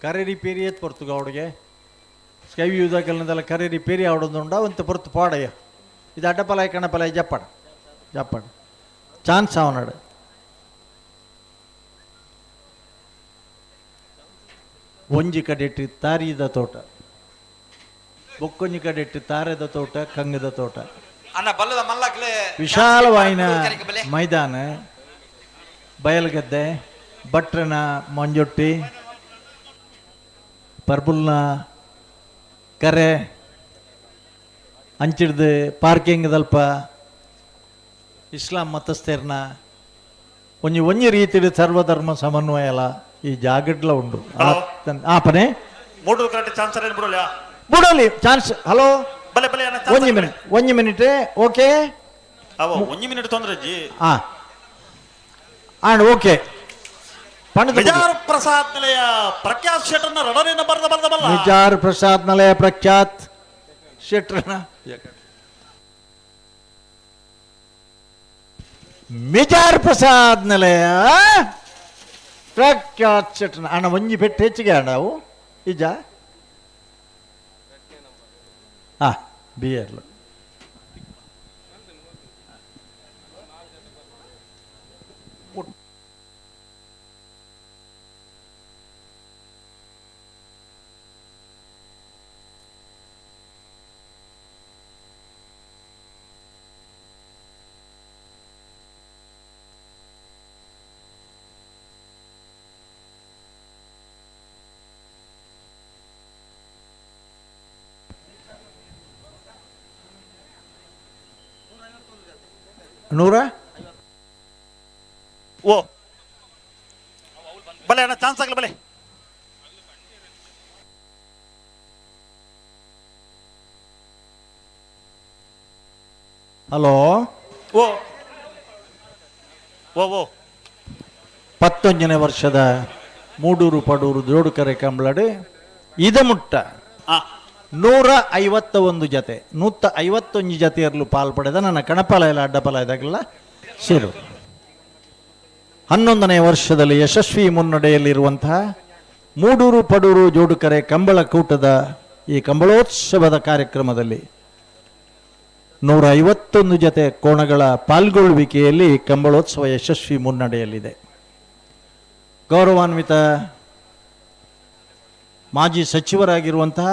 ಕರೆ ರಿಪೇರಿ ಎತ್ ಪೊರ್ತುಗ ಅವಡಿಗೆ ಸ್ಕೈ ಯೂದಾಕಲ್ನದೆಲ್ಲ ಕರೆ ರಿಪೇರಿ ಅವಡೊಂದುಂಡ ಒಂದು ಪೊರ್ತು ಪಾಡಯ್ಯ ಇದು ಅಡ್ಡಪಲಾಯ ಕಣಪಲಾಯ ಜಪ್ಪಡ ಜಪ್ಪಡ ಚಾನ್ಸ್ ಅವನಾಡು ಒಂಜಿ ಕಡೆಟ್ಟು ತಾರಿದ ತೋಟ ಬೊಕ್ಕೊಂಜಿ ಕಡೆಟ್ಟು ತಾರದ ತೋಟ ಕಂಗದ ತೋಟ ವಿಶಾಲವಾಯಿನ ಮೈದಾನ ಬಯಲುಗದ್ದೆ ಭಟ್ರನ ಮಂಜೊಟ್ಟಿ ಪರ್ಬುಲ್ನ ಕರೆ ಅಂಚಿಡ್ದು ಪಾರ್ಕಿಂಗ್ ದಲ್ಪ ಇಸ್ಲಾಂ ಮತಸ್ಥೇರ್ನ ಒಂಜಿ ರೀತಿಯ ಸರ್ವಧರ್ಮ ಸಮನ್ವಯಲ ಈ ಜಾಗಡ್ಲ ಉಂಡು ಆಪನೆ ಬಿಡಲಿ ಚಾನ್ಸ್. ಹಲೋ ಒಂಜಿ ಮಿನಿಟ್ ಓಕೆ ತೊಂದ್ರೆ ಓಕೆ ಮಿಜಾರ್ ಪ್ರಸಾದ್ ನಿಲಯ ಪ್ರಖ್ಯಾತ್ ಶೆಟ್ರನ ರಡರಿನ ಬರದ ಮಿಜಾರ್ ಪ್ರಸಾದ್ ನಿಲಯ ಪ್ರಖ್ಯಾತ್ ಶೆಟ್ರನ ಮಿಜಾರ್ ಪ್ರಸಾದ್ ನಿಲಯ ಪ್ರಖ್ಯಾತ್ ಶೆಟ್ರನ ಅಣ್ಣ ಒಂಜಿ ಪೆಟ್ಟು ಹೆಚ್ಚಿಗೆ ಅಣ್ಣ ಅವು ಇಜ BR ನೂರ ಓ ಬಲೆ ಅಣ್ಣ ಚಾನ್ಸ್ ಆಗಲಿ ಬಲೆ. ಹಲೋ ಓ ಓ ಓ 11ನೇ ವರ್ಷದ ಮೂಡೂರು ಪಡೂರು ಜೋಡುಕರೆ ಕಂಬಳಡು ಇದ ಮುಟ್ಟ 151 ಜತೆ 151 ಜತೆಯಲ್ಲೂ ಪಾಲ್ಪಡೆದ ನನ್ನ ಕಣಪಾಲಯಲ ಅಡ್ಡಪಾಲಯದಾಗಲ್ಲ ಸೇರು 11ನೇ ವರ್ಷದಲ್ಲಿ ಯಶಸ್ವಿ ಮುನ್ನಡೆಯಲ್ಲಿರುವಂತಹ ಮೂಡೂರು ಪಡೂರು ಜೋಡುಕರೆ ಕಂಬಳ ಕೂಟದ ಈ ಕಂಬಳೋತ್ಸವದ ಕಾರ್ಯಕ್ರಮದಲ್ಲಿ 151 ಜತೆ ಕೋಣಗಳ ಪಾಲ್ಗೊಳ್ಳುವಿಕೆಯಲ್ಲಿ ಕಂಬಳೋತ್ಸವ ಯಶಸ್ವಿ ಮುನ್ನಡೆಯಲ್ಲಿದೆ. ಗೌರವಾನ್ವಿತ ಮಾಜಿ ಸಚಿವರಾಗಿರುವಂತಹ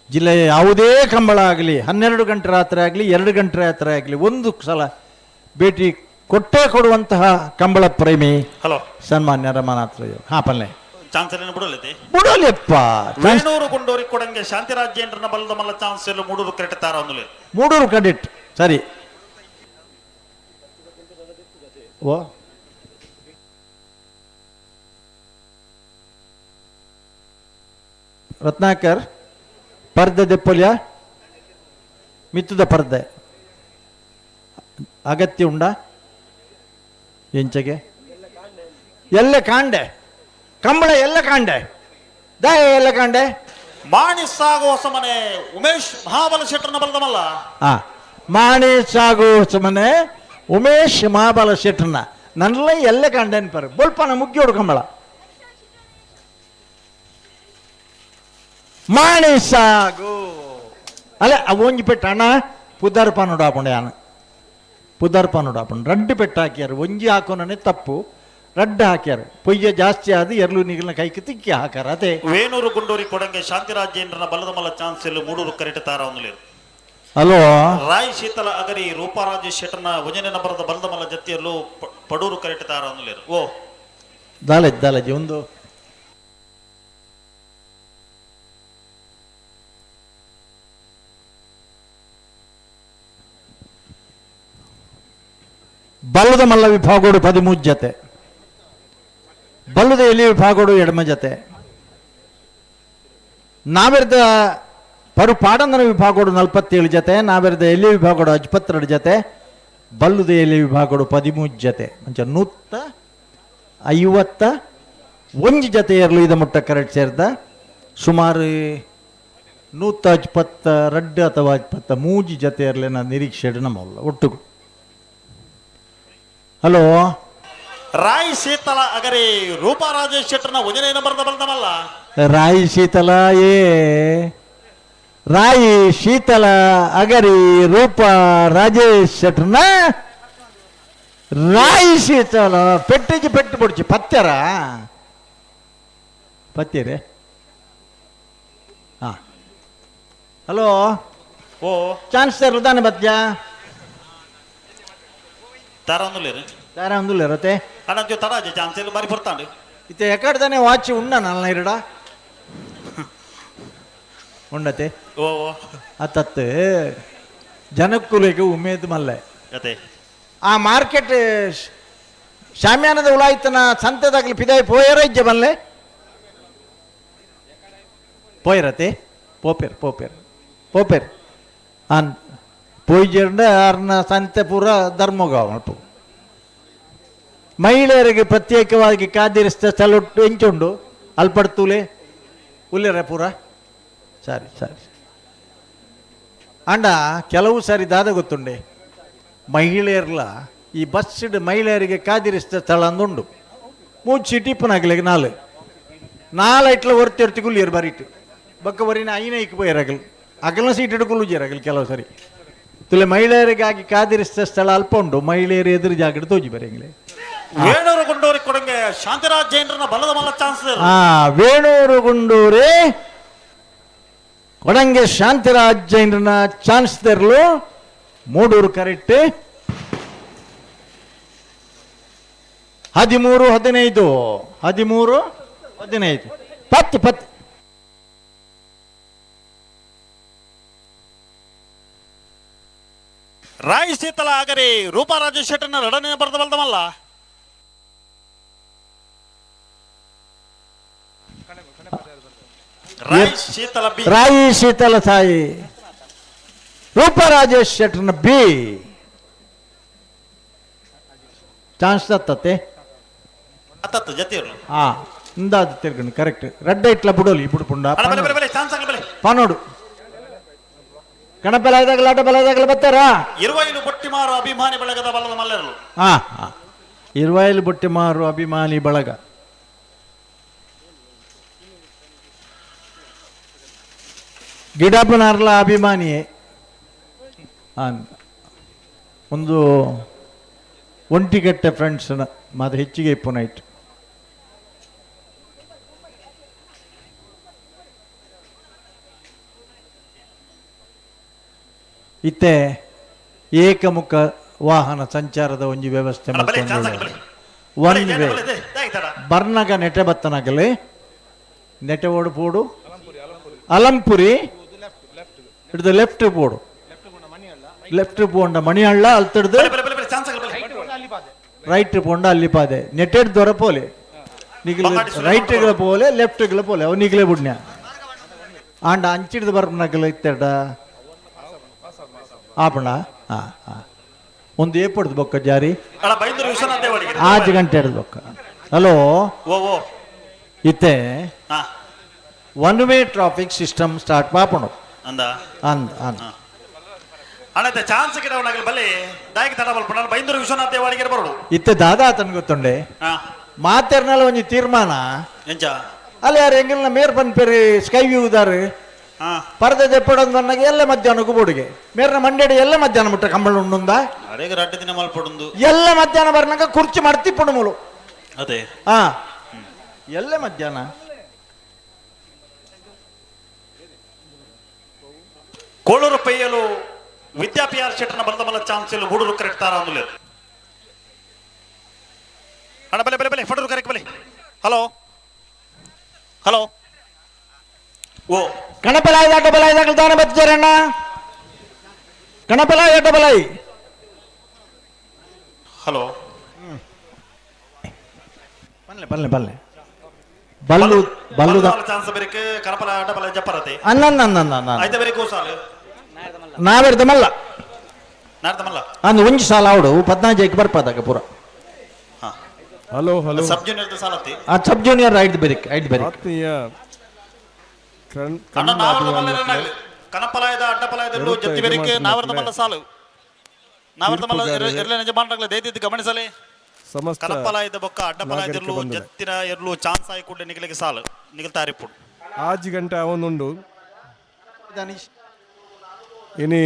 ಜಿಲ್ಲೆಯ ಯಾವುದೇ ಕಂಬಳ ಆಗಲಿ 12 ಗಂಟೆ ರಾತ್ರಿ ಆಗಲಿ 2 ಗಂಟೆ ರಾತ್ರಿ ಆಗಲಿ ಒಂದು ಸಲ ಭೇಟಿ ಕೊಟ್ಟೇ ಕೊಡುವಂತಹ ಕಂಬಳ ಪ್ರೇಮಿ ಹಲೋ ಸನ್ಮಾನ್ಯ ರಮಾನಾಥ್ರಯ್ಯ. ಹಾ ಪಲ್ಲೆ ಚಾನ್ಸ್ ಎಲ್ಲ ಬಿಡೋಲ್ಲೈತಿ ಬಿಡೋಲಿಯಪ್ಪ. ವೇಣೂರು ಗುಂಡೂರಿ ಕೊಡಂಗೆ ಶಾಂತಿರಾಜೇಂದ್ರನ ಬಲದ ಮಲ್ಲ ಚಾನ್ಸ್ ಎಲ್ಲ ಮೂಡೂರು ಕರೆಕ್ಟ್ ತಾರ ಅಂದ್ಲೆ ಮೂಡೂರು ಕ್ರೆಡಿಟ್ ಸರಿ. ಓ ರತ್ನಾಕರ್ ಪರ್ದೆ ದೆಪ್ಪಲ್ಯ ಮಿತ್ತದ ಪರ್ದೆ ಅಗತ್ಯ ಉಂಡ ಎಂಚಗೆ ಎಲ್ಲ ಕಾಂಡೆ ಕಂಬಳ ಎಲ್ಲ ಕಾಂಡೆ ದಾಯ ಎಲ್ಲ ಕಾಂಡೆ ಮಾಣಿ ಸಾಗುವ ಸಮನೆ ಉಮೇಶ್ ಮಹಾಬಲ ಶೆಟ್ಟರ್ನ ಬಲದ ಮಲ್ಲ ಮಾಣಿ ಸಾಗು ಸಮನೆ ಉಮೇಶ್ ಮಹಾಬಲ ಶೆಟ್ಟರ್ನ ನನ್ನೆಲ್ಲ ಎಲ್ಲ ಕಾಂಡೆ ಅನ್ಪಾರ ಬೋಲ್ಪನ ಮುಗ್ಗಿಯೋಡು ಕಂಬಳ ಮಾಣಿ ಸಾಗು ಅಲ್ಲ ಒಂಜಿ ಪೆಟ್ಟು ಅಣ್ಣ ಪುದರ್ಪ ನೋಡಾಪುಂಡೆ ಯಾನು ಪುದರ್ಪ ನೋಡಾಪುಂಡು ರಡ್ಡು ಪೆಟ್ಟು ಹಾಕ್ಯಾರು ಒಂಜಿ ಹಾಕೋನೇ ತಪ್ಪು ರಡ್ಡು ಹಾಕ್ಯಾರ ಪೊಯ್ಯ ಜಾಸ್ತಿ ಆದ ಎರಲು ನೀರಿನ ಕೈಗೆ ತಿಕ್ಕಿ ಹಾಕಾರ ಅದೇ ವೇಣೂರು ಗುಂಡೂರಿ ಕೊಡಂಗೆ ಶಾಂತಿರಾಜೇಂದ್ರನ ಬಲದ ಮಲ್ಲ ಚಾನ್ಸ್ ಎಲ್ಲ ಮೂಡೂರು ಕರೆಕ್ಟ್ ತಾರ ಅಂದ್ಲೆ ಹಲೋ ರಾಯ್ ಶೀತಲ ಅಗರಿ ರೂಪಾರಾಜ ಶೆಟ್ಟರ್ನ ವಜನೆನ ಬರದ ಬಲದ ಮಲ್ಲ ಜತೆಯಲ್ಲೂ ಪಡೂರು ಕರೆಕ್ಟ್ ತಾರ ಅಂದ್ಲೆ ಓ ದಾಲಜಿ ಒಂದು ಬಲ್ಲದ ಮಲ್ಲ ವಿಭಾಗೋಡು 13 ಜತೆ ಬಲ್ಲದ ಎಲಿ ವಿಭಾಗೋಡು ಎಡಮ ಜತೆ ನಾವೆರ್ದ ಪರು ಪಾಡಂದನ ವಿಭಾಗೋಡು 47 ಜತೆ ನಾವೆರ್ದ ಎಲಿ ವಿಭಾಗೋಡು 52 ಜತೆ ಬಲ್ಲುದ ಎಲಿ ವಿಭಾಗೋಡು 13 ಜತೆ ಮಂಚ 151 ಜತೆಯರ್ಲು ಇದ ಮುಟ್ಟ ಕರೆಕ್ಟ್ ಸೇರ್ದ ಸುಮಾರು 152 ಅಥವಾ 23 ಜತೆಯರ್ಲಿನ ನಿರೀಕ್ಷೆ ನಮ್ಮಲ್ಲ ಒಟ್ಟು. ಹಲೋ ರಾಯ್ ಶೀತಲ ಅಗರಿ ರೂಪಾರಾಜ ಶೆಟ್ಟರ್ನ ವಜನೆನ ಬರದ ಬಲದ ಮಲ್ಲ ರಾಯಿ ಶೀತಲ ರಾಯಿ ಶೀತಲ ಅಗರಿ ರೂಪ ರಾಜೇಶ್ ಶೆಟ್ರನ ರಾಯಿ ಶೀತಲ ಪೆಟ್ಟಿಗೆ ಪೆಟ್ಟು ಬಿಡ್ಚಿ ಪತ್ಯರ ಪತ್ಯರೇ ಹಾ ಹಲೋ ಓ ಚಾನ್ಸ್ ತರುದಾನೆ ಬತ್ಯ ತಾರ ಅಂದ್ಲೇರಿ ದಾರ ಒಂದುಲ್ಲ ಇರತ್ತೆ ಅಣ್ಣ ತರಾಜೆ ಚಾನ್ಸ್ ಎಲ್ಲ ಬಾರಿ ಬರ್ತಾಂಡು ಇತ್ತೆ ಎಕಡ್ದಾನೆ ವಾಚ್ ಉಂಡ ನಲ್ಲ ಇರಡ ಉಂಡತೆ ಓ ಅತ್ತತ್ತು ಜನಕ್ಕೂಲಿಗೆ ಉಮೇದ್ ಮಲ್ಲೆ ಅದೇ ಆ ಮಾರ್ಕೆಟ್ ಶಾಮ್ಯಾನದ ಉಲಾಯ್ತನ ಸಂತೆದಾಗ್ಲಿ ಪಿದಾಯಿ ಪೋಯರ ಇಜ್ಜೆ ಬಲ್ಲೆ ಪೋಯರತೆ ಪೋಪೇರ್ ಪೋಪೇರ್ ಪೋಪೇರ್ ಆನ್ ಪೋಯ್ಜೆಂಡ ಆರ್ನ ಸಂತೆ ಪೂರ ಧರ್ಮಗಾವ ಅಲ್ಪು ಮಹಿಳೆಯರಿಗೆ ಪ್ರತ್ಯೇಕವಾಗಿ ಕಾದಿರಿಸಿದ ಸ್ಥಳ ಎಂಚುಂಡು ಅಲ್ಪಡ್ತೂಲೆ ಉಲ್ಲೆರ ಪೂರ ಸರಿ ಸರಿ ಅಂಡ ಕೆಲವು ಸಾರಿ ದಾದ ಗೊತ್ತುಂಡೆ ಮಹಿಳೆಯರ್ಲ ಈ ಬಸ್ ಮಹಿಳೆಯರಿಗೆ ಕಾದಿರಿಸಿದ ಸ್ಥಳ ಅಂದುಂಡು ಮೂಚಿ ಟಿಪ್ಪನಾಗಲಿಗೆ ನಾಲ್ಕು ಹೊರ್ತಿ ಗುಲ್ಲಿಯರು ಬರೀಟು ಬಕ್ಕ ಬರೀನ ಐನೈಕ್ ಪೋಯರಾಗಲ್ ಅಗಲ ಸೀಟ್ ಹಿಡ್ಕೊಳ್ಳು ಜೇರಾಗಲ್ ಕೆಲವು ಸರಿ ತುಲೆ ಮಹಿಳೆಯರಿಗಾಗಿ ಕಾದಿರಿಸಿದ ಸ್ಥಳ ಅಲ್ಪ ಉಂಡು ಮಹಿಳೆಯರು ಎದುರು ಜಾಗಡ್ ತೋಜಿ ಬರೆಂಗ್ಲೆ ವೇಣೂರು ಗುಂಡೂರಿ ಕೊಡಂಗೆ ಶಾಂತಿರಾಜೇಂದ್ರನ ಬಲದ ಮಲ್ಲ ಚಾನ್ಸ್ ವೇಣೂರು ಗುಂಡೂರಿ ಕೊಡಂಗೆ ಶಾಂತಿರಾಜೇಂದ್ರನ ಚಾನ್ಸ್ ತೆರಲು ಮೂಡೂರು ಕರೆಕ್ಟ್ 13-15 13-15 10 ರಾಯ್ ಶೀತಲ ಆಗರಿ ರೂಪಾ ರಾಜೇಶ್ ಶೆಟ್ಟನ ರಡನೆ ಬರ್ದ ಬಲ್ದಮಲ್ಲ ರಾಯಿ ಶೀತಲ ಸಾಯಿ ರೂಪ ರಾಜೇಶ್ ಶೆಟ್ಟರ್ನ ಬಿ ಚಾನ್ಸ್ ತತ್ತತೆ ಜೊತೆ ಹಾ ಇಂದಾದ ತಿರ್ಗಣಿ ಕರೆಕ್ಟ್ ರೆಡ್ ಇಟ್ಲ ಬಿಡೋಲಿ ಬಿಡು ಪುಂಡ ಪಾನೋಡು ಕಣಬೆಲಾಯ್ದಾಗಲ ಅಡ್ಡಬೆಲಾಯ್ದಾಗಲ ಬರ್ತಾರಾ ಇರುವೈಲು ಬೊಟ್ಟಿಮಾರು ಅಭಿಮಾನಿ ಬಳಗದ ಬಲ್ಲದ ಮಲ್ಲೆರಲು ಹಾ ಇರುವೈಲು ಬೊಟ್ಟಿಮಾರು ಅಭಿಮಾನಿ ಬಳಗ ಗಿಡಪ್ಪನಾರ್ಲ ಅಭಿಮಾನಿಯೇ ಒಂದು ಒಂಟಿಗಟ್ಟೆ ಫ್ರೆಂಡ್ಸ್ ಮಾತು ಹೆಚ್ಚಿಗೆ ಇಪ್ಪು ನೈಟ್ ಇತ್ತೆ ಏಕಮುಖ ವಾಹನ ಸಂಚಾರದ ಒಂಜಿ ವ್ಯವಸ್ಥೆ ಒನ್ ವೇ ಬರ್ನಗ ನೆಟೆ ಬತ್ತನಾಗಲಿ ನೆಟೆ ಓಡು ಪೋಡು ಅಲಂಪುರಿ ಹಿಡಿದು ಲೆಫ್ಟ್ ಪೋಡು ಲೆಫ್ಟ್ ಪೋಂಡ ಮಣಿಹಳ್ಳ ಅಲ್ತಡ್ದು ರೈಟ್ ಪೋಂಡ ಅಲ್ಲಿ ಪಾದೆ ನೆಟೆಡ್ ದೊರ ಪೋಲೆ ನಿಗಲ ರೈಟ್ಗಳ ಪೋಲೆ ಲೆಫ್ಟ್ಗಳ ಪೋಲೆ ಅವು ನಿಗಲೇ ಬುಡ್ನ್ಯ ಆಂಡ ಅಂಚಿಡ್ದು ಬರ್ನಗಲ ಇತ್ತಡ ಆಪಣ ಹಾ ಹಾ ಒಂದು ಏಪಡ್ದು ಬೊಕ್ಕ ಜಾರಿ 5 ಗಂಟೆ ಹಿಡ್ದು ಬೊಕ್ಕ ಹಲೋ ಇತ್ತೆ one way traffic system start ಪಾಪಣು ಅಂದ ಅಂದ ಅಂದ ಅಣ್ಣತೆ ಚಾನ್ಸ್ ಗಿಡವನಾಗಲಿ ಬಲ್ಲಿ ದಾಯಿಗೆ ತಡ ಬಲ್ಪಣ ಬೈಂದೂರು ವಿಶ್ವನಾಥ ದೇವಾಡಿಗೆ ಬರೋಡು ಇತ್ತೆ ದಾದಾ ಆತನ ಗೊತ್ತುಂಡೆ ಮಾತೇರ್ನಲ್ಲ ಒಂಜಿ ತೀರ್ಮಾನ ಎಂಚ ಅಲ್ಲಿ ಯಾರು ಎಂಗಿಲ್ನ ಮೇರ್ ಬಂದ್ ಪೇರಿ ಸ್ಕೈ ವ್ಯೂ ಉದಾರು ಪರದೆ ದೆಪ್ಪಡೊಂದು ಬಂದಾಗ ಎಲ್ಲ ಮಧ್ಯಾಹ್ನಕ್ಕೂ ಬೋಡಿಗೆ ಮೇರ್ನ ಮಂಡ್ಯಡಿ ಎಲ್ಲ ಮಧ್ಯಾಹ್ನ ಮುಟ್ಟ ಕಂಬಳ ಉಂಡುಂದ ಅಡೆಗೆ ರಡ್ಡು ದಿನ ಮಲ್ಪಡುಂದು ಎಲ್ಲ ಮಧ್ಯಾಹ್ನ ಬರ್ನಾಗ ಕುರ್ಚಿ ಮಾಡ್ತಿ ಪುಣಮುಲು ಅದೇ ಹಾ ಎಲ್ಲ ಮಧ್ಯಾಹ್ನ ಕೋಳೂರು ಪೈಯಲು ವಿದ್ಯಾಪಿಆರ್ ಶೆಟ್ಟನ ಬಂದ ಚಾನ್ಸ್ ಇಲ್ಲ ಹುಡುಗರು ಕರೆಕ್ಟ್ ತಾರ ಅಂದುಲೆ ಅಣ್ಣ ಬಲೆ ಬಲೆ ಬಲೆ ಫಡರು ಕರೆಕ್ಟ್ ಬಲೆ ಹಲೋ ಹಲೋ ಓ ಕಣಪಲಾಯಿ ಅಡ್ಡಬಲಾಯಿದಾಗ ದಾನ ಬಚ್ಚಾರಣ್ಣ ಕಣಪಲಾಯಿ ಅಡ್ಡಬಲಾಯಿ ಹಲೋ ಬಲ್ಲೆ ಬಲ್ಲೆ ಬಲ್ಲೆ ಬಲ್ಲು ಬಲ್ಲುದ ಚಾನ್ಸ್ ಬೇರೆ ಕಣಪಲ ಅಡ್ಡಬಲ ಜಪ್ಪರತೆ ಅನ್ನ ಐತೆ ಬೇರೆ ಕೋಸಾಲು ನಾವೆರ್ದಮಲ್ಲ ನಾರ್ದಮಲ್ಲ ಅಂದ್ ಒಂಜಿ ಸಾಲ ಅವಡು 15 ಬರ್ಪದಾಗ ಪೂರ ಹಲೋ ಹಲೋ ಸಬ್ ಜೂನಿಯರ್ ಸಾಲತ್ತಿ ಆ ಸಬ್ ಜೂನಿಯರ್ ಐದು ಬೆರಿಕ್ ಆತ್ಮೀಯ ಅಣ್ಣ ಕಣಪಲಾಯದ ಅಡ್ಡಪಲಾಯದಲ್ಲೂ ಜತ್ತಿ ಬೇರಿಕೆ ನಾವರ್ದ ಮಲ್ಲ ಸಾಲು ನಾವರ್ದ ಮಲ್ಲ ಇರ್ಲೆ ನಿಜ ಬಾಂಡ್ರಗ್ಲ ದೈದಿದ್ದು ಗಮನಿಸಲಿ ಕಣಪಲಾಯದ ಬೊಕ್ಕ ಅಡ್ಡಪಲಾಯದಲ್ಲೂ ಜತ್ತಿನ ಎರ್ಲು ಚಾನ್ಸ್ ಆಯ್ಕೊಂಡೆ ನಿಗಲಿಗೆ ಸಾಲು ನಿಗಲ್ತಾರಿಪುಡು 5 ಗಂಟೆ ಅವನುಂಡು ಇನಿ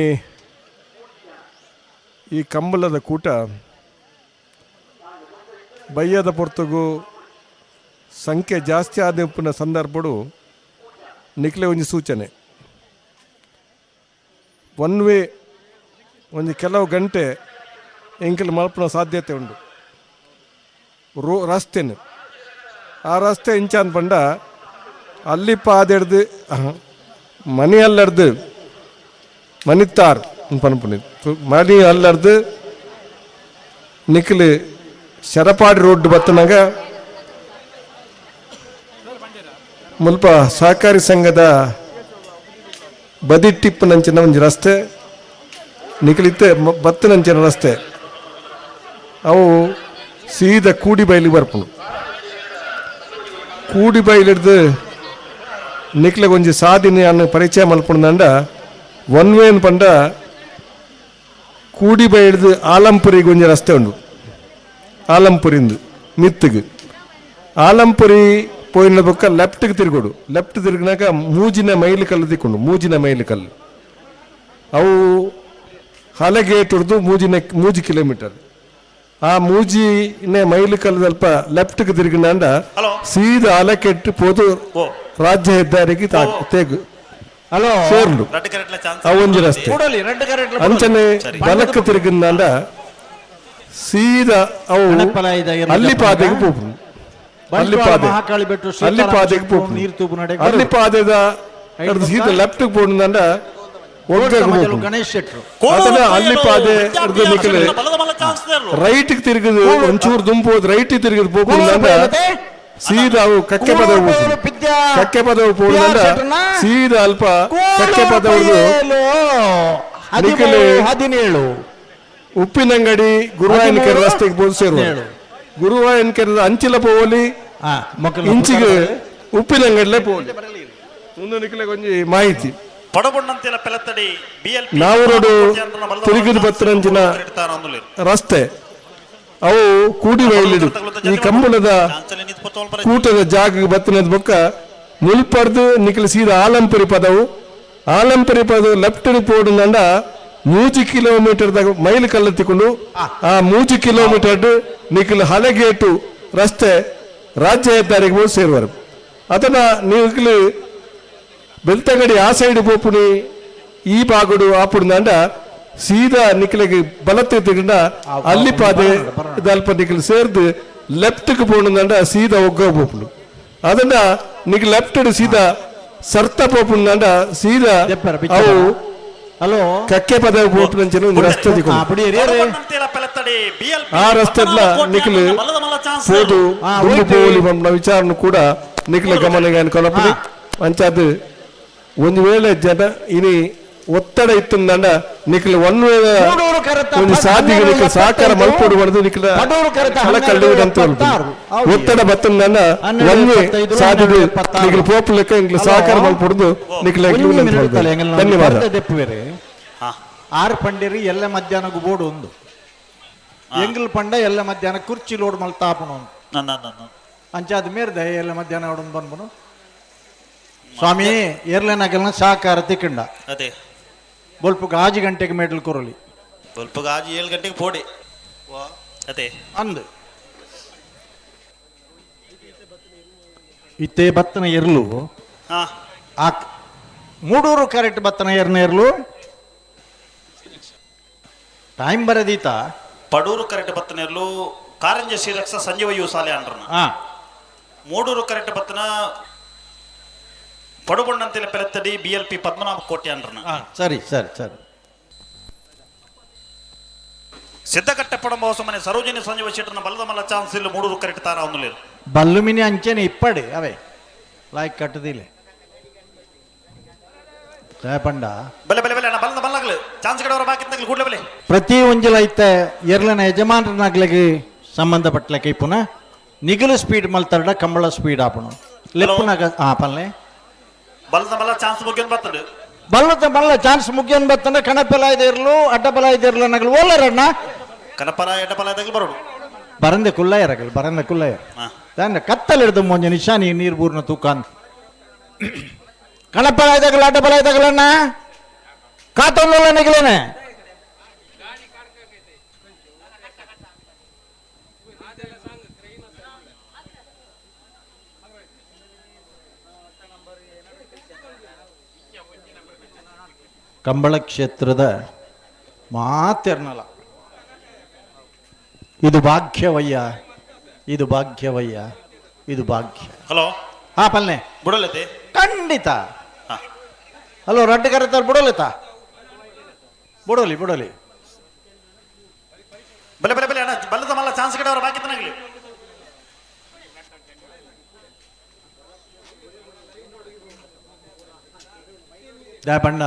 ಈ ಕಂಬಳದ ಕೂಟ ಬಯ್ಯದ ಪೊರ್ತುಗು ಸಂಖ್ಯೆ ಜಾಸ್ತಿ ಆದ ಸಂದರ್ಭಡು ನಿಕ್ಲೆ ಒಂಜಿ ಸೂಚನೆ ಒನ್ ವೇ ಒಂದು ಕೆಲವು ಗಂಟೆ ಎಂಕಲ್ ಮಲ್ಪನ ಸಾಧ್ಯತೆ ಉಂಟು ರಸ್ತೆನು ಆ ರಸ್ತೆ ಇಂಚಾನ್ ಪಂಡ ಅಲ್ಲಿ ಪಾದೆಡ್ದು ಮನಿ ಅಲ್ಲಡ್ದು ಮನಿತ್ತಾರ್ ಪನ್ಪುನಿ ಮನಿ ಅಲ್ಲಡ್ದು ನಿಕ್ಲು ಶರಪಾಡಿ ರೋಡ್ ಬತ್ತನಾಗ ಮುಲ್ಪ ಸಹಕಾರಿ ಸಂಘದ ಬದಿಟ್ಟಿಪ್ಪನಂಚಿನ ಒಂದು ರಸ್ತೆ ನಿಖಲಿತ್ತೆ ಬತ್ತನಂಚಿನ ರಸ್ತೆ ಅವು ಸೀದಾ ಕೂಡಿ ಬೈಲಿಗೆ ಬರ್ಪುನು ಕೂಡಿ ಬೈಲಿಡ್ದು ನಿಕ್ಲಿಗೆ ಒಂಜಿ ಸಾಧಿನಿ ಅನ್ನ ಪರಿಚಯ ಮಲ್ಪುಂಡ ಒನ್ ವೇ ಪಂಡ ಕೂಡಿ ಬೈಡ್ದು ಆಲಂಪುರಿಗೆ ಒಂಜಿ ರಸ್ತೆ ಉಂಡು ಆಲಂಪುರಿಂದು ಮಿತ್ತಿಗೆ ಆಲಂಪುರಿ ಪೋಯಿನ ಬೊಕ್ಕ ಲೆಫ್ಟ್ಗೆ ತಿರುಗೋಡು ಲೆಫ್ಟ್ ತಿರುಗಿನಾಗ ಮೂಜಿನ ಮೈಲು ಕಲ್ಲು ತಿಕ್ಕೊಂಡು ಮೂಜಿನ ಮೈಲು ಕಲ್ಲು ಅವು ಹಲಗೇಟ್ ಹೊಡೆದು ಮೂಜಿ ಕಿಲೋಮೀಟರ್ ಆ ಮೂಜಿನ ಮೈಲು ಕಲ್ಲು ಸ್ವಲ್ಪ ಲೆಫ್ಟ್ಗೆ ತಿರುಗಿನಾಂಡ ಸೀದಾ ಅಲಕೆಟ್ಟು ಪೋದು ರಾಜ್ಯ ಹೆದ್ದಾರಿಗೆ ತೇಗು ಹಲೋ ಸೇರ್ಲು ಅವೊಂಜಿ ರಸ್ತೆ ಅಂಚನೆ ಬಲಕ್ಕೆ ತಿರುಗಿನಾಂಡ ಸೀದಾ ಅವು ಅಲ್ಲಿ ಪಾದೆಗೆ ಹೋಗ್ರು ಅಲ್ಲಿ ಪಾದೆಗೆ ಹೋಗ್ರು ಅಲ್ಲಿ ಪಾದೆದ ಸೀದಾ ಲೆಫ್ಟ್ಗೆ ಪೋಂಡ ಗಣೇಶ್ ಶೆಟ್ರು ಅದನ್ನ ಅಲ್ಲಿ ಪಾದೆ ನಿಖಲೆ ರೈಟ್ ತಿರುಗಿದು ಒಂಚೂರು ದುಂಪು ರೈಟ್ ತಿರುಗಿದು ಪೋಪುಂದ ಸೀದಾ ಅವು ಕಕ್ಕೆ ಪದವು ಕಕ್ಕೆ ಪದವು ಪೋಡಿದ ಸೀದಾ ಅಲ್ಪ ಕಕ್ಕೆ ಪದವು ನಿಖಲೆ 17 ಉಪ್ಪಿನಂಗಡಿ ಗುರುವಾಯನಕೆರೆ ರಸ್ತೆಗೆ ಬೋದು ಸೇರುವ ಗುರುವಾಯನಕೆರೆ ಅಂಚಿಲ ಪೋವಲಿ ಇಂಚಿಗೆ ಉಪ್ಪಿನಂಗಡಿಲೆ ಪೋಲಿ ಒಂದು ನಿಖಲೆ ಕೊಂಚ ಮಾಹಿತಿ ಪಡಬಣ್ಣಂತಿಲ ಪೆಲತ್ತಡಿ ಬಿಎಲ್ಪಿ ನಾವರೋಡು ತಿರುಗಿದ ಬತ್ತರಂಚಿನ ರಸ್ತೆ ಅವು ಕೂಡಿ ಬಯಲಿಡು ಈ ಕಂಬಳದ ಕೂಟದ ಜಾಗ ಬತ್ತಿನದ ಬೊಕ್ಕ ಮುಲ್ಪರ್ದು ನಿಖಲು ಸೀದಾ ಆಲಂಪುರಿ ಪದವು ಆಲಂಪುರಿ ಪದ ಲೆಫ್ಟ್ ಪೋಡು ನಂಡ 3 ಕಿಲೋಮೀಟರ್ ಮೈಲು ಕಲ್ಲತ್ತಿಕೊಂಡು ಆ 3 ಕಿಲೋಮೀಟರ್ ನಿಖಲು ಹಲಗೇಟು ರಸ್ತೆ ರಾಜ್ಯ ಹೆದ್ದಾರಿಗೆ ಹೋಗಿ ಸೇರುವರು ಅದನ್ನ ನಿಖಲು ಬೆಳ್ತಂಗಡಿ ಆ ಸೈಡ್ ಪೋಪುನಿ ಈ ಬಾಗುಡು ಆಪುಡ್ದಂಡ ಸೀದಾ ನಿಖಲಿಗೆ ಬಲತ್ತೆ ತಿಂಡ ಅಲ್ಲಿ ಪಾದೆ ಇದಲ್ಪ ನಿಖಲು ಸೇರ್ದು ಲೆಫ್ಟ್ಗೆ ಪೋಣದಂಡ ಸೀದಾ ಒಗ್ಗ ಪೋಪುನು ಅದನ್ನ ನಿಖಲು ಲೆಫ್ಟ್ ಸೀದಾ ಸರ್ತ ಪೋಪುಂದಂಡ ಸೀದಾ ಅವು ಹಲೋ ಕಕ್ಕೆ ಪದ ಪೋಪುನಂಚಿನ ಒಂದು ರಸ್ತೆ ಆ ರಸ್ತೆ ನಿಖಲು ಪೋದು ದುಂಬು ಪೋಲಿ ಪಂಪನ ವಿಚಾರನು ಕೂಡ ನಿಖಲ ಗಮನಗೆ ಅನ್ಕೊಳಪಡಿ ಅಂಚಾದ ಒಂದು ವೇಳೆ ಜನ ಇನಿ ಒತ್ತಡ ಇತ್ತಂದಂಡ ನಿಖಲು ಒಂದು ಒಂದು ಸಾಧಿಗೆ ನಿಖಲು ಸಹಕಾರ ಮಲ್ಪೋಡು ಮಾಡಿದು ನಿಖಲ ಕಳ್ಳಿದಂತ ಒತ್ತಡ ಬತ್ತಂದಂಡ ಒಂದೇ ಸಾಧಿಗೆ ನಿಖಲು ಪೋಪು ಲೆಕ್ಕ ನಿಖಲು ಸಹಕಾರ ಮಲ್ಪೊಡ್ದು ನಿಖಲ ಧನ್ಯವಾದ ಆರು ಪಂಡೇರಿ ಎಲ್ಲ ಮಧ್ಯಾಹ್ನಗೂ ಬೋರ್ಡು ಒಂದು ಎಂಗಲ್ ಪಂಡ ಎಲ್ಲ ಮಧ್ಯಾಹ್ನ ಕುರ್ಚಿ ಲೋಡ್ ಮಲ್ತಾಪನು ಅಂಚಾದ ಮೇರ್ದೆ ಎಲ್ಲ ಮಧ್ಯಾಹ್ನ ಹೊಡನ್ ಬಂದ್ಬನು ಸ್ವಾಮಿ ಏರ್ಲೈನಾಗೆಲ್ಲ ಸಹಕಾರ ತಿಕ್ಕಂಡ ಅದೇ ಬೊಲ್ಪುಗ 6 ಗಂಟೆಗೆ ಮೇಡಲ್ ಕೊರಲಿ ಬೊಲ್ಪುಗ 7 ಗಂಟೆಗೆ ಪೋಡಿ ಅದೇ ಅಂದು ಇತ್ತೆ ಬತ್ತನ ಇರ್ಲು ಆ ಮೂಡೂರು ಕರೆಕ್ಟ್ ಬತ್ತನ ಇರ್ಲು ಟೈಮ್ ಬರದೀತ ಪಡೂರು ಕರೆಕ್ಟ್ ಬತ್ತನೆರ್ಲು ಕಾರಂಜ ಶ್ರೀರಕ್ಷ ಸಂಜೀವ ಯು ಸಾಲೆ ಅಂಡ್ರನ ಮೂಡೂರು ಕರೆಕ್ಟ್ ಬತ್ತನ ಪಡುಬಣ್ಣಂತಿಲ ಪೆಲತ್ತಡಿ ಬಿಎಲ್ಪಿ ಪದ್ಮನಾಭ ಕೋಟೆ ಅಂಡ್ರನ ಸರಿ ಸರಿ ಸರಿ ಸಿದ್ದಕಟ್ಟೆ ಪಡಂಬ ಮನೆ ಸರೋಜಿನಿ ಸಂಜೀವ ಶೆಟ್ಟರ್ನ ಬಲದ ಮಲ್ಲ ಚಾನ್ಸ್ ಇಲ್ಲ ಮೂಡೂರು ಕರೆಕ್ಟ್ ತಾರ ಅವನು ಬಲ್ಲುಮಿನಿ ಅಂಚೆನೆ ಇಪ್ಪಡೆ ಅವೇ ಲಾಯ್ಕ್ ಕಟ್ಟದಿಲ್ಲ ಪಂಡ ಬಲೆ ಬಲೆ ಬಲೆ ಬಲದ ಬಲ್ಲಗಳು ಚಾನ್ಸ್ ಕಡೆ ಅವರ ಬಾಕಿ ಕೂಡಲೇ ಬಲೆ ಪ್ರತಿ ಒಂಜಲ ಐತೆ ಎರ್ಲನ ಯಜಮಾನರನಾಗ್ಲಿಗೆ ಸಂಬಂಧಪಟ್ಲಕ್ಕೆ ಪುನಃ ನಿಗಲು ಸ್ಪೀಡ್ ಮಲ್ತಾಡ ಕಂಬಳ ಸ್ಪೀಡ್ ಆಪನು ಲೆಪ್ಪನಾಗ ಪಲ್ಲೆ ಬಲದ ಬಲ್ಲ ಚಾನ್ಸ್ ಮುಗಿಯನ್ ಬರ್ತದೆ ಬಲ್ಲದ ಬಲ್ಲ ಚಾನ್ಸ್ ಮುಗಿಯನ್ ಬರ್ತಂದ್ರೆ ಕಣಪೆಲ ಇದಿರ್ಲು ಅಡ್ಡಬಲ ಇದಿರ್ಲು ನಗಲು ಓಲರಣ್ಣ ಕನಪರ ಎಡ್ಡಪಲ ಇದಾಗಲು ಬರೋಡು ಬರಂದೆ ಕುಲ್ಲಯ್ಯರಗಲ್ ಬರಂದೆ ಕುಲ್ಲಯ್ಯ ತಾನೆ ಕತ್ತಲಿಡ್ದು ಮೊಂಜೆ ನಿಶಾನಿ ನೀರು ಬೂರ್ನ ತೂಕಾನ್ ಕಣಪಲ ಇದಾಗಲ್ಲ ಅಡ್ಡಬಲ ಇದಾಗಲಣ್ಣ ಕಾತೊಂದಲ್ಲ ನಿಗಲೇನೆ ಕಂಬಳ ಕ್ಷೇತ್ರದ ಮಾತೆರ್ನಲ ಇದು ಭಾಗ್ಯವಯ್ಯ ಇದು ಭಾಗ್ಯವಯ್ಯ ಇದು ಭಾಗ್ಯ ಹಲೋ ಪಲ್ಲೆ ಬುಡಲತೆ ಖಂಡಿತ ಹಲೋ ರಡ್ಡು ಕರೆತಾರೆ ಬುಡಲಿತ ಬುಡಲಿ ಬುಡಲಿ ಬಲೆ ಬಲೆ ಬಲೆ ಅಣ್ಣ ಬಲ್ಲದ ಮಲ್ಲ ಚಾನ್ಸ್ ಕಡೆ ಅವರ ಬಾಕಿ ತನಾಗಲಿ ಪಂಡ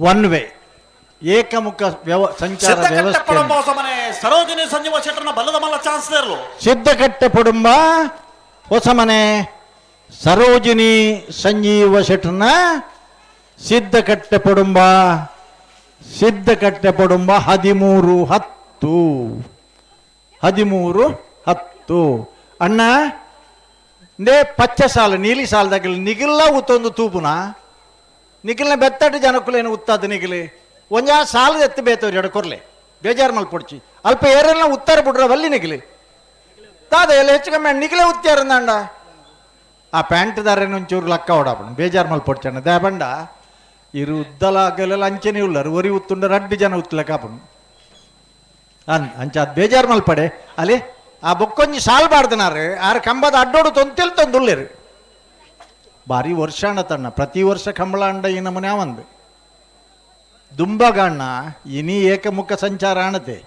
ಒನ್ ವೇ ಏಕಮುಖ ಸಂಚಾರ ವ್ಯವಸ್ಥೆ ಸರೋಜಿನಿ ಸಂಜೀವ ಶೆಟ್ಟರ್ನ ಬಲ್ಲದ ಮಲ್ಲ ಚಾನ್ಸ್ ಇರಲು ಸಿದ್ದಕಟ್ಟೆ ಪುಡುಂಬ ಹೊಸಮನೆ ಸರೋಜಿನಿ ಸಂಜೀವ ಶೆಟ್ಟರ್ನ ಸಿದ್ದಕಟ್ಟೆ ಪುಡುಂಬ 13/10 ಅಣ್ಣ ನೇ ಪಚ್ಚ ಸಾಲ ನೀಲಿ ಸಾಲದಾಗ ನಿಗಿಲ್ಲ ಉತ್ತೊಂದು ತೂಪುನ ನಿಖಿಲ್ನ ಬೆತ್ತಟ್ಟು ಜನಕ್ಕಲೇನು ಉತ್ತಾದ ನಿಖಿಲಿ ಒಂಜಾ ಸಾಲದ ಎತ್ತು ಬೇತವ್ರು ಎಡಕೊರ್ಲೆ ಬೇಜಾರು ಮಲ್ಪೊಡ್ಚಿ ಅಲ್ಪ ಏರೆಲ್ಲ ಉತ್ತರ ಬಿಡ್ರ ಬಲ್ಲಿ ನಿಖಿಲಿ ತಾದ ಎಲ್ಲ ಹೆಚ್ಚು ಕಮ್ಮಿ ನಿಖಿಲೇ ಉತ್ತಾರಂದಂಡ ಆ ಪ್ಯಾಂಟ್ ದಾರೇನು ಒಂಚೂರು ಲಕ್ಕ ಓಡಾಪಣ ಬೇಜಾರು ಮಲ್ಪೊಡ್ಚಣ್ಣ ದೇಬಂಡ ಇರು ಉದ್ದಲಾಗಲೆಲ್ಲ ಅಂಚೆನೇ ಉಳ್ಳರು ಒರಿ ಉತ್ತುಂಡ ರಡ್ಡು ಜನ ಉತ್ತಲಕ್ಕಾಪಣ ಅಂಚ ಅದು ಬೇಜಾರು ಮಲ್ಪಡೆ ಅಲ್ಲಿ ಆ ಬೊಕ್ಕೊಂಜಿ ಸಾಲ್ಬಾರ್ದನಾರು ಆರು ಕಂಬದ ಅಡ್ಡೋಡು ತೊಂತಿಲ್ ತೊಂದುಳ್ಳೇರು ಭಾರಿ ವರ್ಷ ತಣ್ಣ ಪ್ರತಿ ವರ್ಷ ಕಂಬಳ ಅಂಡ ಈ ನಮೂನೆ ಅವಂದು ದುಂಬಗಣ್ಣ ಇನಿ ಏಕಮುಖ ಸಂಚಾರ ಆಣತೆ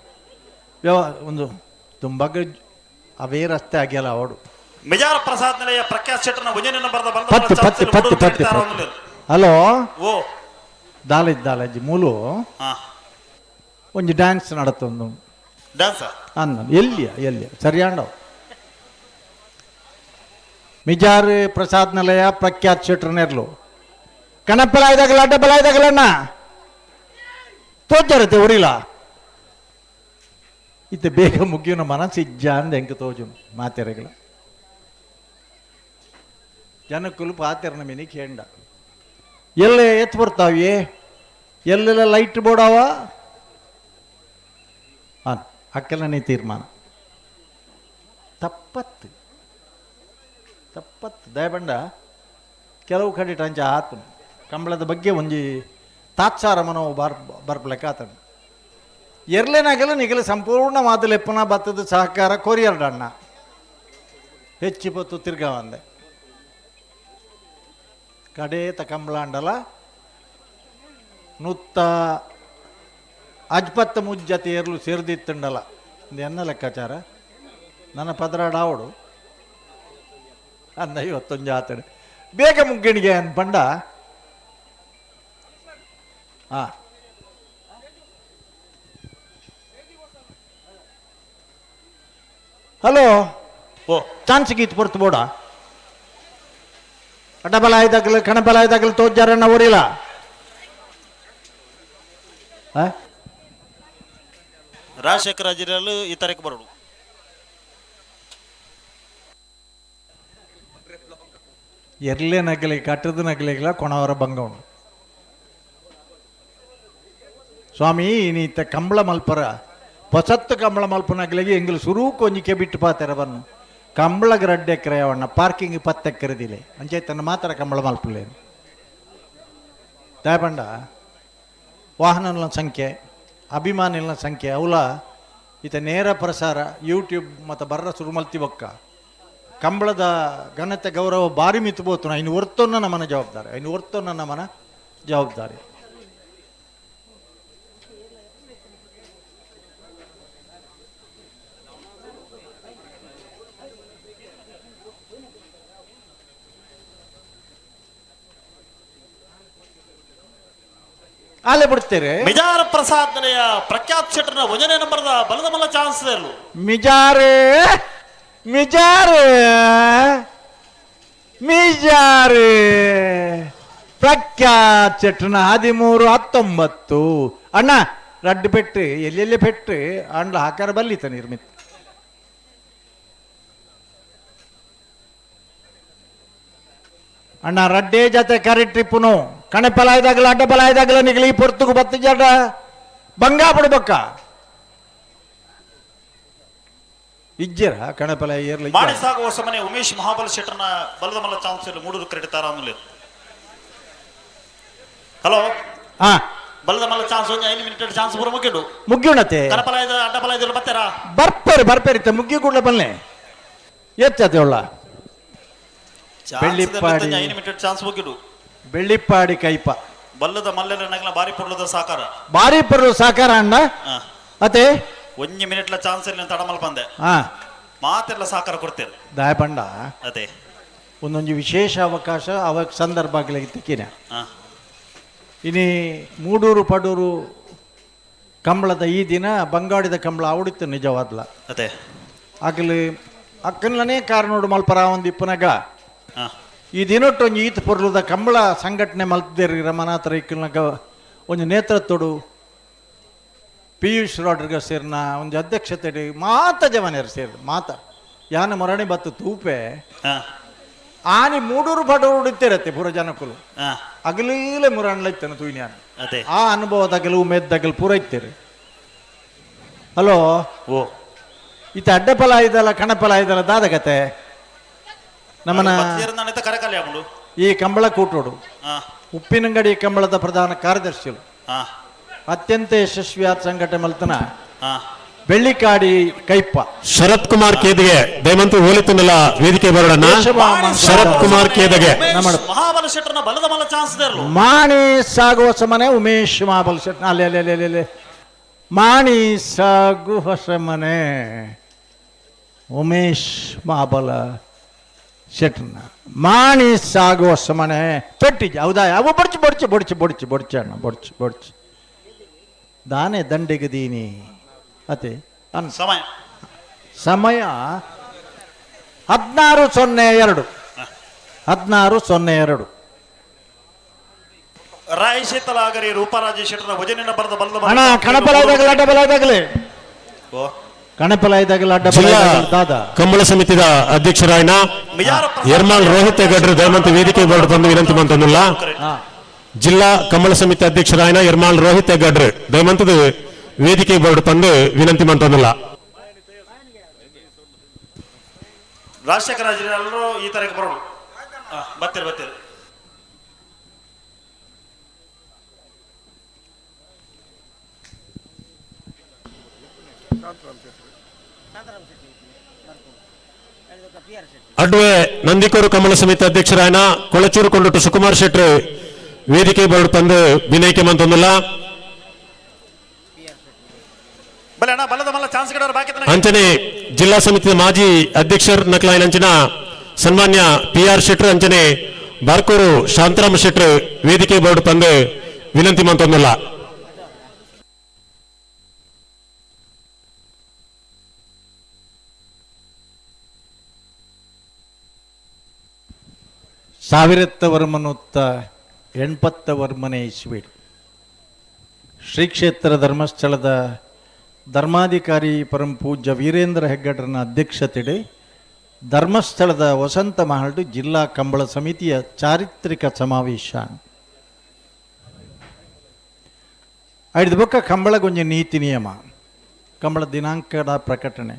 ಒಂದು ದುಂಬಗ ಅವೇ ರಸ್ತೆ ಆಗ್ಯಲ್ಲ ಅವಡು ಮಿಜಾರ ಪ್ರಸಾದ್ ನಿಲಯ ಪ್ರಖ್ಯಾತ ಶೆಟ್ಟರ್ನ ಉಜನಿನ ಬರೆದ ಪತ್ತು ಪತ್ತು ಪತ್ತು ಪತ್ತು ಹಲೋ ಓ ದಾಲಜ್ಜಿ ಮೂಲು ಒಂಜಿ ಡ್ಯಾನ್ಸ್ ನಡತ್ತೊಂದು ಡ್ಯಾನ್ಸ್ ಅನ್ನ ಎಲ್ಲಿಯ ಸರಿಯಾಂಡವ್ ಮಿಜಾರ್ ಪ್ರಸಾದ್ ನಿಲಯ ಪ್ರಖ್ಯಾತ ಶೆಟ್ರ್ ನೆರ್ಲು ಕಣಪಲಾಯ್ದಾಗಲ ಅಡ್ಡಬಲಾಯ್ದಾಗಲಣ್ಣ ತೋಜರತೆ ಉರಿಲ ಇತ್ತೆ ಬೇಗ ಮುಗಿಯುನ ಮನಸ್ಸಿಜ್ಜ ಅಂದ ಹೆಂಗೆ ತೋಜು ಮಾತೆರೆಗಳ ಜನಕ್ಕುಲು ಪಾತೆರನ ಮಿನಿ ಕೇಂಡ ಎಲ್ಲೇ ಎತ್ತು ಬರ್ತಾವೆ ಎಲ್ಲೆಲ್ಲ ಲೈಟ್ ಬೋರ್ಡವ ಅಕ್ಕಲನೇ ತೀರ್ಮಾನ ತಪ್ಪತ್ತು ದಯಬಂಡ ಕೆಲವು ಕಡೆ ಟಂಚ ಆತು ಕಂಬಳದ ಬಗ್ಗೆ ಒಂಜಿ ತಾತ್ಸಾರ ಮನೋ ಬರ್ಪಲೆಕ್ಕ ಆತನು ಎರ್ಲೇನಾಗಲ್ಲ ನಿಗಲ ಸಂಪೂರ್ಣವಾದ ಲೆಪ್ಪನ ಭತ್ತದ ಸಹಕಾರ ಕೊರಿಯರ್ಡಣ್ಣ ಹೆಚ್ಚಿ ಪತ್ತು ತಿರ್ಗಾ ಒಂದೆ ಕಡೇತ ಕಂಬಳ ಅಂಡಲ ನುತ್ತ ಅಜ್ಪತ್ತ ಮುಜ್ಜತೆ ಏರ್ಲು ಸೇರ್ದಿತ್ತಂಡಲ ಎನ್ನ ಲೆಕ್ಕಾಚಾರ ನನ್ನ ಪದರಾಡಾವಡು ಅಂದ ಇವತ್ತೊಂದು ಆತಡೆ ಬೇಗ ಮುಗ್ಗಣಿಗೆ ಅನ್ಪಂಡ ಹಲೋ ಓ ಚಾನ್ಸ್ ಗೀತ್ ಬರ್ತು ಬೋಡ ಅಡ್ಡಬಲ ಆಯ್ದಾಗಲು ಕಣಬಲ ಆಯ್ದಾಗಲು ತೋಜಾರಣ್ಣ ಓರಿಲ್ಲ ರಾಜಶೇಖರ ಅಜಿರಲು ಈ ತಾರೀಕು ಬರೋಡು ಎರ್ಲೆ ನಗಲಿ ಕಟ್ಟದ ನಗಲಿಗಳ ಕೊಣವರ ಭಂಗ ಉಂಟು ಸ್ವಾಮಿ ನೀತ ಕಂಬಳ ಮಲ್ಪರ ಪೊಸತ್ತು ಕಂಬಳ ಮಲ್ಪ ನಗಲಿಗೆ ಎಂಗ್ಲು ಸುರೂ ಕೊಂಜಿಕೆ ಬಿಟ್ಟು ಪಾತೆರ ಬನ್ನು ಕಂಬಳಗ 2 ಎಕರೆ ಅವಣ್ಣ ಪಾರ್ಕಿಂಗ್ 10 ಎಕರೆದಿಲ್ಲ ಅಂಚೈತನ್ನ ಮಾತ್ರ ಕಂಬಳ ಮಲ್ಪಲೇನು ದಯಪಂಡ ವಾಹನಗಳ ಸಂಖ್ಯೆ ಅಭಿಮಾನಿಗಳ ಸಂಖ್ಯೆ ಅವಲ ಈತ ನೇರ ಪ್ರಸಾರ ಯೂಟ್ಯೂಬ್ ಮತ್ತು ಬರ್ರ ಸುರುಮಲ್ತಿ ಬೊಕ್ಕ ಕಂಬಳದ ಘನತೆ ಗೌರವ ಬಾರಿ ಮಿತ್ತುಬೋತು ಇನ್ನು ಹೊರ್ತೊನ್ನ ನಮ್ಮನ ಜವಾಬ್ದಾರಿ ಅಲ್ಲೇ ಬಿಡ್ತೇವೆ ಮಿಜಾರ ಪ್ರಸಾದ್ ನಿಲಯ ಪ್ರಖ್ಯಾತ ಶೆಟ್ಟರ್ನ ಒಂದನೇ ನಂಬರ್ದ ಬಲದ ಮಲ್ಲ ಚಾನ್ಸ್ ಇರಲು ಮಿಜಾರೆ ಪ್ರಖ್ಯಾತ ಶೆಟ್ರನ 13-19 ಅಣ್ಣ ರಡ್ಡು ಪೆಟ್ಟು ಎಲ್ಲೆಲ್ಲಿ ಪೆಟ್ಟು ಅಂಡ್ಲ ಹಾಕಾರ ಬಲ್ಲಿತ ನಿರ್ಮಿತ ಅಣ್ಣ ರಡ್ಡೇ ಜತೆ ಕರಿ ಟ್ರಿಪ್ಪುನು ಕಣಪಲಾಯ್ದಾಗಲ ಅಡ್ಡಬಲಾಯ್ದಾಗಲ ನಿಗಲಿ ಪೊರ್ತುಗು 10 ಜನ ಬಂಗಾ ಬಿಡ್ಬೇಕ ಇಜ್ಜರ ಕಣಪಲ ಏರ್ಲಿ ಮಾಡಿ ಸಾಗುವ ಸಮನೆ ಉಮೇಶ್ ಮಹಾಬಲ ಶೆಟ್ಟರ್ನ ಬಲದ ಮಲ್ಲ ಚಾನ್ಸ್ ಇರಲು 3 ಕ್ರೆಡಿಟ್ ಆರಾಮಲ್ಲಿ ಹಲೋ ಬಲದ ಮಲ್ಲ ಚಾನ್ಸ್ 5 ಮಿನಿಟ್ ಚಾನ್ಸ್ ಪೂರ ಮುಗ್ಗಿಣತೆ ಕಣಪಲಾಯ್ದ ಅಡ್ಡಬಲಾಯ್ದ ಬರ್ತಾರಾ ಬರ್ಪೇರಿತ ಮುಗ್ಗಿ ಕೂಡ ಬಲ್ಲೆ ಎತ್ತತೆ ಒಳ್ಳ ಬೆಳ್ಳಿಪ್ಪಾಡಿ 5 ಮಿನಿಟ್ ಚಾನ್ಸ್ ಮುಗಿಡು ಬೆಳ್ಳಿಪ್ಪಾಡಿ ಕೈಪ ಬಲ್ಲದ ಮಲ್ಲೆರ ನಗಲ ಬಾರಿ ಪೊರ್ಲದ ಸಾಕಾರ ಅಣ್ಣ ಅತೆ 1 ಮಿನಿಟ್ಲ ಚಾನ್ಸ್ ಇಲ್ಲ ತಡಮಲ್ ಬಂದೆ ಮಾತೆಲ್ಲ ಸಾಕಾರ ಕೊಡ್ತೇವೆ ದಾಯಪಂಡ ಅದೇ ಒಂದೊಂದು ವಿಶೇಷ ಅವಕಾಶ ಸಂದರ್ಭ ಆಗ್ಲಿಕ್ಕಿನ ಇನಿ ಮೂಡೂರು ಪಡೂರು ಕಂಬಳದ ಈ ದಿನ ಬಂಗಾಡಿದ ಕಂಬಳ ಅವಡಿತ್ತು ನಿಜವಾದ್ಲ ಅದೇ ಆಗಲಿ ಅಕ್ಕನ್ಲನೇ ಕಾರಣೋಡು ಮಲ್ಪರ ಒಂದು ಇಪ್ಪನಾಗ ಈ ದಿನೊಟ್ಟೊಂದು ಈತ ಪೊರ್ಲದ ಕಂಬಳ ಸಂಘಟನೆ ಮಲ್ತಿದ್ದೇರಿ ರಮನಾಥರ ಇಕ್ಕಲ್ನಾಗ ಒಂದು ನೇತೃತ್ವಡು ಪಿಯೂಷ್ ರಾಡ್ರಿಗ ಸೇರ್ನ ಒಂದು ಅಧ್ಯಕ್ಷತೆ ಮಾತ ಜವನೇರು ಸೇರ್ ಮಾತ ಯಾನ ಮರಣಿ ಬತ್ತು ತೂಪೆ ಆನಿ ಮೂಡೂರು ಪಡೂರು ಉಡಿತಿರತ್ತೆ ಪೂರ ಜನಕ್ಕಲು ಅಗಲೀಲೆ ಮುರಾಣ್ಲೈತೇನೆ ತೂಯ್ನ್ಯಾನ ಆ ಅನುಭವದಾಗಲು ಉಮೇದ್ದಾಗಲು ಪೂರ ಇತ್ತೇರಿ ಹಲೋ ಓ ಈತ ಅಡ್ಡಫಲ ಇದಲ್ಲ ಕಣಫಲ ಇದಲ್ಲ ದಾದಗತೆ ನಮ್ಮನ ಈ ಕಂಬಳ ಕೂಟೋಡು ಉಪ್ಪಿನಂಗಡಿ ಕಂಬಳದ ಪ್ರಧಾನ ಕಾರ್ಯದರ್ಶಿಗಳು ಅತ್ಯಂತ ಯಶಸ್ವಿಯಾದ ಸಂಘಟನೆ ಮಲ್ತನ ಬೆಳ್ಳಿಕಾಡಿ ಕೈಪ್ಪ ಶರತ್ ಕುಮಾರ್ ಕೇದಗೆ ದಯಮಂತು ಹೋಲಿತನಲ್ಲ ವೇದಿಕೆ ಬರೋಣ ಶರತ್ ಕುಮಾರ್ ಕೇದಗೆ ಮಹಾಬಲ ಶೆಟ್ಟರ್ನ ಬಲದ ಮಲ್ಲ ಚಾನ್ಸ್ ದೇರ್ಲು ಮಾಣಿ ಸಾಗು ಹೊಸ ಮನೆ ಉಮೇಶ್ ಮಹಾಬಲ ಶೆಟ್ಟ ಅಲ್ಲೇ ಮಾಣಿ ಸಾಗು ಹೊಸ ಮನೆ ಉಮೇಶ್ ಮಹಾಬಲ ಶೆಟ್ರನ ಮಾಣಿ ಸಾಗು ಹೊಸ ಮನೆ ಪೆಟ್ಟಿಜ ಹೌದಾ ಅವು ಬೊಡ್ಚಿ ಅಣ್ಣ ಬೊಡ್ಚಿ ದಾನೆ ದಂಡೆಗದೀನಿ ಅತೆ ಸಮಯ ಸಮಯ 16:02 16:02 ರಾಯ್ ಶೀತಲಾಗರಿ ರೂಪರಾಜ ಶೆಟ್ಟರ್ನ ವಜನಿನ ಬರದ ಬಲದ ಅಣ್ಣ ಕಣಪಲಾಯ್ದಾಗಲಿ ಅಡ್ಡಬಲಾಯ್ದಾಗಲಿ ಕಣಪಲಾಯ್ದಾಗಲಿ ಅಡ್ಡಬಲಾಯ್ದಾಗಲಿ ದಾದ ಕಂಬಳ ಸಮಿತಿದ ಅಧ್ಯಕ್ಷರಾಯನ ಯರ್ಮಾಳ್ ರೋಹಿತ್ ಹೆಗಡ್ರು ದಯಮಂತು ವೇದಿಕೆ ಬೋರ್ಡ್ ಬಂದು ವಿನಂತಿ ಮಂತಂದಿಲ್ಲ ಜಿಲ್ಲಾ ಕಂಬಳ ಸಮಿತಿ ಅಧ್ಯಕ್ಷರಾಯನ ಯರ್ಮಾಳ್ ರೋಹಿತ್ ಹೆಗಡ್ರು ದಯಮಂತದ ವೇದಿಕೆ ಬೋರ್ಡ್ ತಂದು ವಿನಂತಿ ಮಂತಂದಿಲ್ಲ ರಾಜಶೇಖರ ಎಲ್ಲರೂ ಈ ತರಕ್ಕೆ ಬರೋಣ ಬರ್ತೀರಿ ಅಡ್ವೆ ನಂದಿಕೋರು ಕಮಲ ಸಮಿತಿ ಅಧ್ಯಕ್ಷರಾಯನ ಕೊಳಚೂರು ಕೊಂಡಟ್ಟು ಸುಕುಮಾರ್ ಶೆಟ್ರು ವೇದಿಕೆ ಬೋರ್ಡ್ ತಂದು ವಿನಯಕ್ಕೆ ಮಂತಂದಿಲ್ಲ ಅಂಚನೆ ಜಿಲ್ಲಾ ಸಮಿತಿಯ ಮಾಜಿ ಅಧ್ಯಕ್ಷರ್ ನಕ್ಲಾಯನ್ ಅಂಚನ ಸನ್ಮಾನ್ಯ PR ಶೆಟ್ರು ಅಂಚನೆ ಬಾರ್ಕೂರು ಶಾಂತರಾಮ ಶೆಟ್ರು ವೇದಿಕೆ ಬೋರ್ಡ್ ತಂದು ವಿನಂತಿ ಮಂತಂದಿಲ್ಲ ಸಾವಿರತ್ತವರ್ಮನುತ್ತ 80 ಇಸ್ವಿ ಶ್ರೀ ಕ್ಷೇತ್ರ ಧರ್ಮಸ್ಥಳದ ಧರ್ಮಾಧಿಕಾರಿ ಪರಂ ಪೂಜ್ಯ ವೀರೇಂದ್ರ ಹೆಗ್ಗಡ್ರನ ಅಧ್ಯಕ್ಷತೆಯಡಿ ಧರ್ಮಸ್ಥಳದ ವಸಂತ ಮಹಲ್ ಜಿಲ್ಲಾ ಕಂಬಳ ಸಮಿತಿಯ ಚಾರಿತ್ರಿಕ ಸಮಾವೇಶ ಐದು ಬೊಕ್ಕ ಕಂಬಳಗೊಂಜಿ ನೀತಿ ನಿಯಮ ಕಂಬಳ ದಿನಾಂಕದ ಪ್ರಕಟಣೆ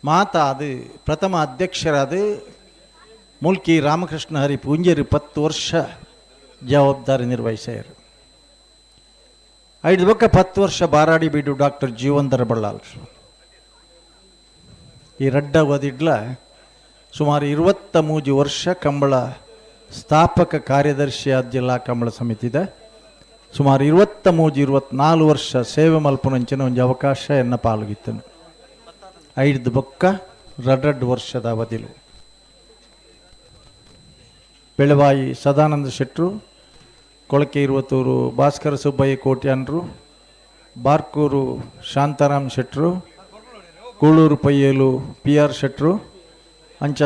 ಮಾತಾದು ಪ್ರಥಮ ಅಧ್ಯಕ್ಷರಾದ ಮುಲ್ಕಿ ರಾಮಕೃಷ್ಣ ಹರಿ ಪೂಂಜೇರಿ 10 ವರ್ಷ ಜವಾಬ್ದಾರಿ ನಿರ್ವಹಿಸ್ಯಾರು ಐದು ಬೊಕ್ಕ 10 ವರ್ಷ ಬಾರಾಡಿ ಬೀಡು ಡಾಕ್ಟರ್ ಜೀವಂದರ ಬಳ್ಳಾಲ್ ಈ ರಡ್ಡ ಓದಿಡ್ಲ ಸುಮಾರು 23 ವರ್ಷ ಕಂಬಳ ಸ್ಥಾಪಕ ಕಾರ್ಯದರ್ಶಿಯಾದ ಜಿಲ್ಲಾ ಕಂಬಳ ಸಮಿತಿದ ಸುಮಾರು 24 ವರ್ಷ ಸೇವೆ ಮಲ್ಪನಂಚಿನ ಒಂದು ಅವಕಾಶ ಎನ್ನ ಪಾಲ್ಗಿತ್ತನು ಐದು ಬೊಕ್ಕ 2 ವರ್ಷದ ಅವಧಿಲು ಬೆಳವಾಯಿ ಸದಾನಂದ ಶೆಟ್ರು ಕೊಳಕೆ ಇರುವತ್ತೂರು ಭಾಸ್ಕರ ಸುಬ್ಬಯ್ಯ ಕೋಟ್ಯಾನ್ರು ಬಾರ್ಕೂರು ಶಾಂತಾರಾಮ್ ಶೆಟ್ರು ಕೂಳೂರು ಪಯ್ಯಲು PR ಶೆಟ್ರು ಅಂಚ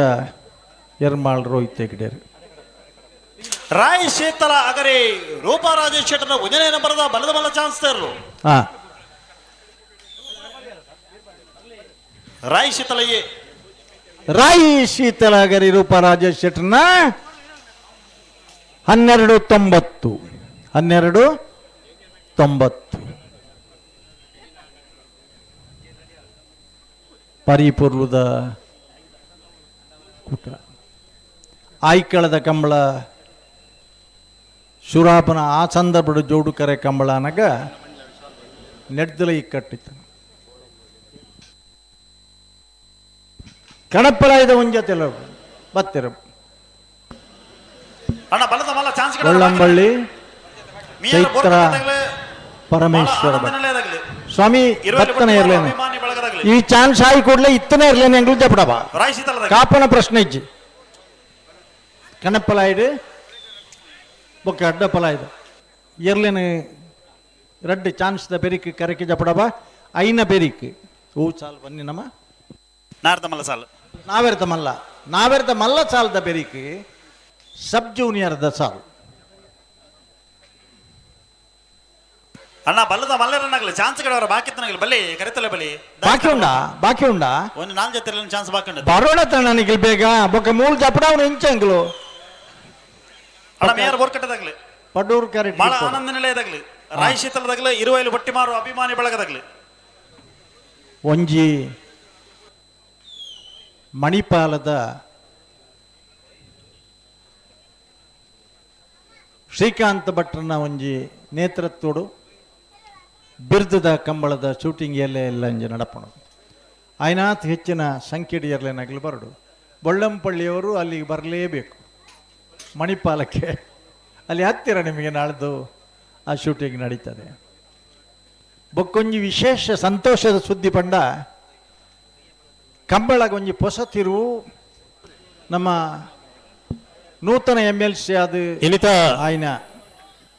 ಯರ್ಮಾಳ್ ರೋಹಿತ್ ಹೆಗ್ಡೆರು ರಾಯ್ ಶೀತಲ ಅಗರೆ ರೂಪರಾಜ ಶೆಟ್ಟರ್ನ ಉಜನೆಯನ್ನು ಬರದ ಬಲದ ಬಲ ಚಾನ್ಸ್ ತೇರ್ಲು ರಾಯ್ ಶೀತಲಯ್ಯೇ ರಾಯಿ ಶೀತಲಾಗರಿ ರೂಪರಾಜ ಶೆಟ್ರನ 1290 ಪರಿಪೂರ್ಣದ ಕೂಟ ಆಯ್ಕಳದ ಕಂಬಳ ಶುರಾಪನ ಆ ಸಂದರ್ಭದ ಜೋಡುಕರೆ ಕಂಬಳ ಅನಗ ನೆಡ್ದಲ ಇಕ್ಕಟ್ಟಿತ್ತು ಕಣಪ್ಪಲಾಯ್ದ ಒಂಜತೆಲ್ಲ ಬತ್ತಿರ ಕೊಳ್ಳಂಬಳ್ಳಿ ಚೈತ್ರ ಪರಮೇಶ್ವರ ಸ್ವಾಮಿ ಬತ್ತನೆ ಇರ್ಲೇನೆ ಈ ಚಾನ್ಸ್ ಆಗಿ ಕೂಡಲೇ ಇತ್ತನೇ ಇರ್ಲೇನೆ ಎಂಗ್ಳು ಜಪಡಬ ಕಾಪನ ಪ್ರಶ್ನೆ ಇಜ್ಜಿ ಕಣಪ್ಪಲಾಯ್ಡು ಬೊಕ್ಕ ಅಡ್ಡಪ್ಪಲಾಯ್ದು ಇರ್ಲೇನೆ ರಡ್ಡು ಚಾನ್ಸ್ ದ ಬೆರಿಕ್ ಕರೆಕೆ ಜಪಡಬ ಐನ ಬೆರಿಕ್ ಹೂ ಸಾಲ್ ಬನ್ನಿ ನಮ್ಮ ನಾವೆರ್ತ ಮಲ್ಲ ಸಾಲದ ಬೆರಿಕ್ ಸಬ್ ಜೂನಿಯರ್ದ ಸಾಲು ಅಣ್ಣ ಬಲ್ಲದ ಮಲ್ಲರನ್ನಾಗಲಿ ಚಾನ್ಸ್ ಕಡೆಯವರ ಬಾಕಿತ್ತನಾಗಲಿ ಬಲ್ಲಿ ಕರೆತಲೆ ಬಲಿ ಬಾಕಿ ಉಂಡಾ ಒಂದು ನಾಲ್ ಜೊತೆ ಚಾನ್ಸ್ ಬಾಕಂಡ ಬರೋಣ ನನಗೆ ಬೇಗ ಬೊಕ್ಕ ಮೂಲ್ ಜಪಡ ಅವನು ಇಂಚಂಗ್ಲು ಅಣ್ಣ ಮೇಯರ್ ಬೋರ್ಕಟ್ಟದಾಗ್ಲಿ ಪಡೂರು ಕ್ಯಾರೆಟ್ ಬಹಳ ಆನಂದ ನಿಲಯದಾಗ್ಲಿ ರಾಯ್ ಶೀತಲದಾಗ್ಲಿ ಇರುವೈಲು ಬಟ್ಟಿ ಮಾರು ಅಭಿಮಾನಿ ಬಳಗದಾಗ್ಲಿ ಒಂಜಿ ಮಣಿಪಾಲದ ಶ್ರೀಕಾಂತ್ ಭಟ್ರನ ಒಂಜಿ ನೇತೃತ್ವಡು ಬಿರ್ದದ ಕಂಬಳದ ಶೂಟಿಂಗ್ ಎಲ್ಲ ಇಂಜ ನಡಪಣು ಆಯ್ನಾತ್ ಹೆಚ್ಚಿನ ಸಂಖ್ಯೆಡಿಯರ್ಲೇನಾಗಲಿ ಬರಡು ಬೊಳ್ಳಂಪಳ್ಳಿಯವರು ಅಲ್ಲಿಗೆ ಬರಲೇಬೇಕು ಮಣಿಪಾಲಕ್ಕೆ ಅಲ್ಲಿ ಹತ್ತಿರ ನಿಮಗೆ ನಾಳ್ದು ಆ ಶೂಟಿಂಗ್ ನಡೀತದೆ. ಬೊಕ್ಕೊಂಜಿ ವಿಶೇಷ ಸಂತೋಷದ ಸುದ್ದಿ ಪಂಡ ಕಂಬಳಗೊಂಜಿ ಹೊಸ ತಿರುವು ನಮ್ಮ ನೂತನ MLC ಆದ ಇನ್ನಿತ ಆಯ್ನ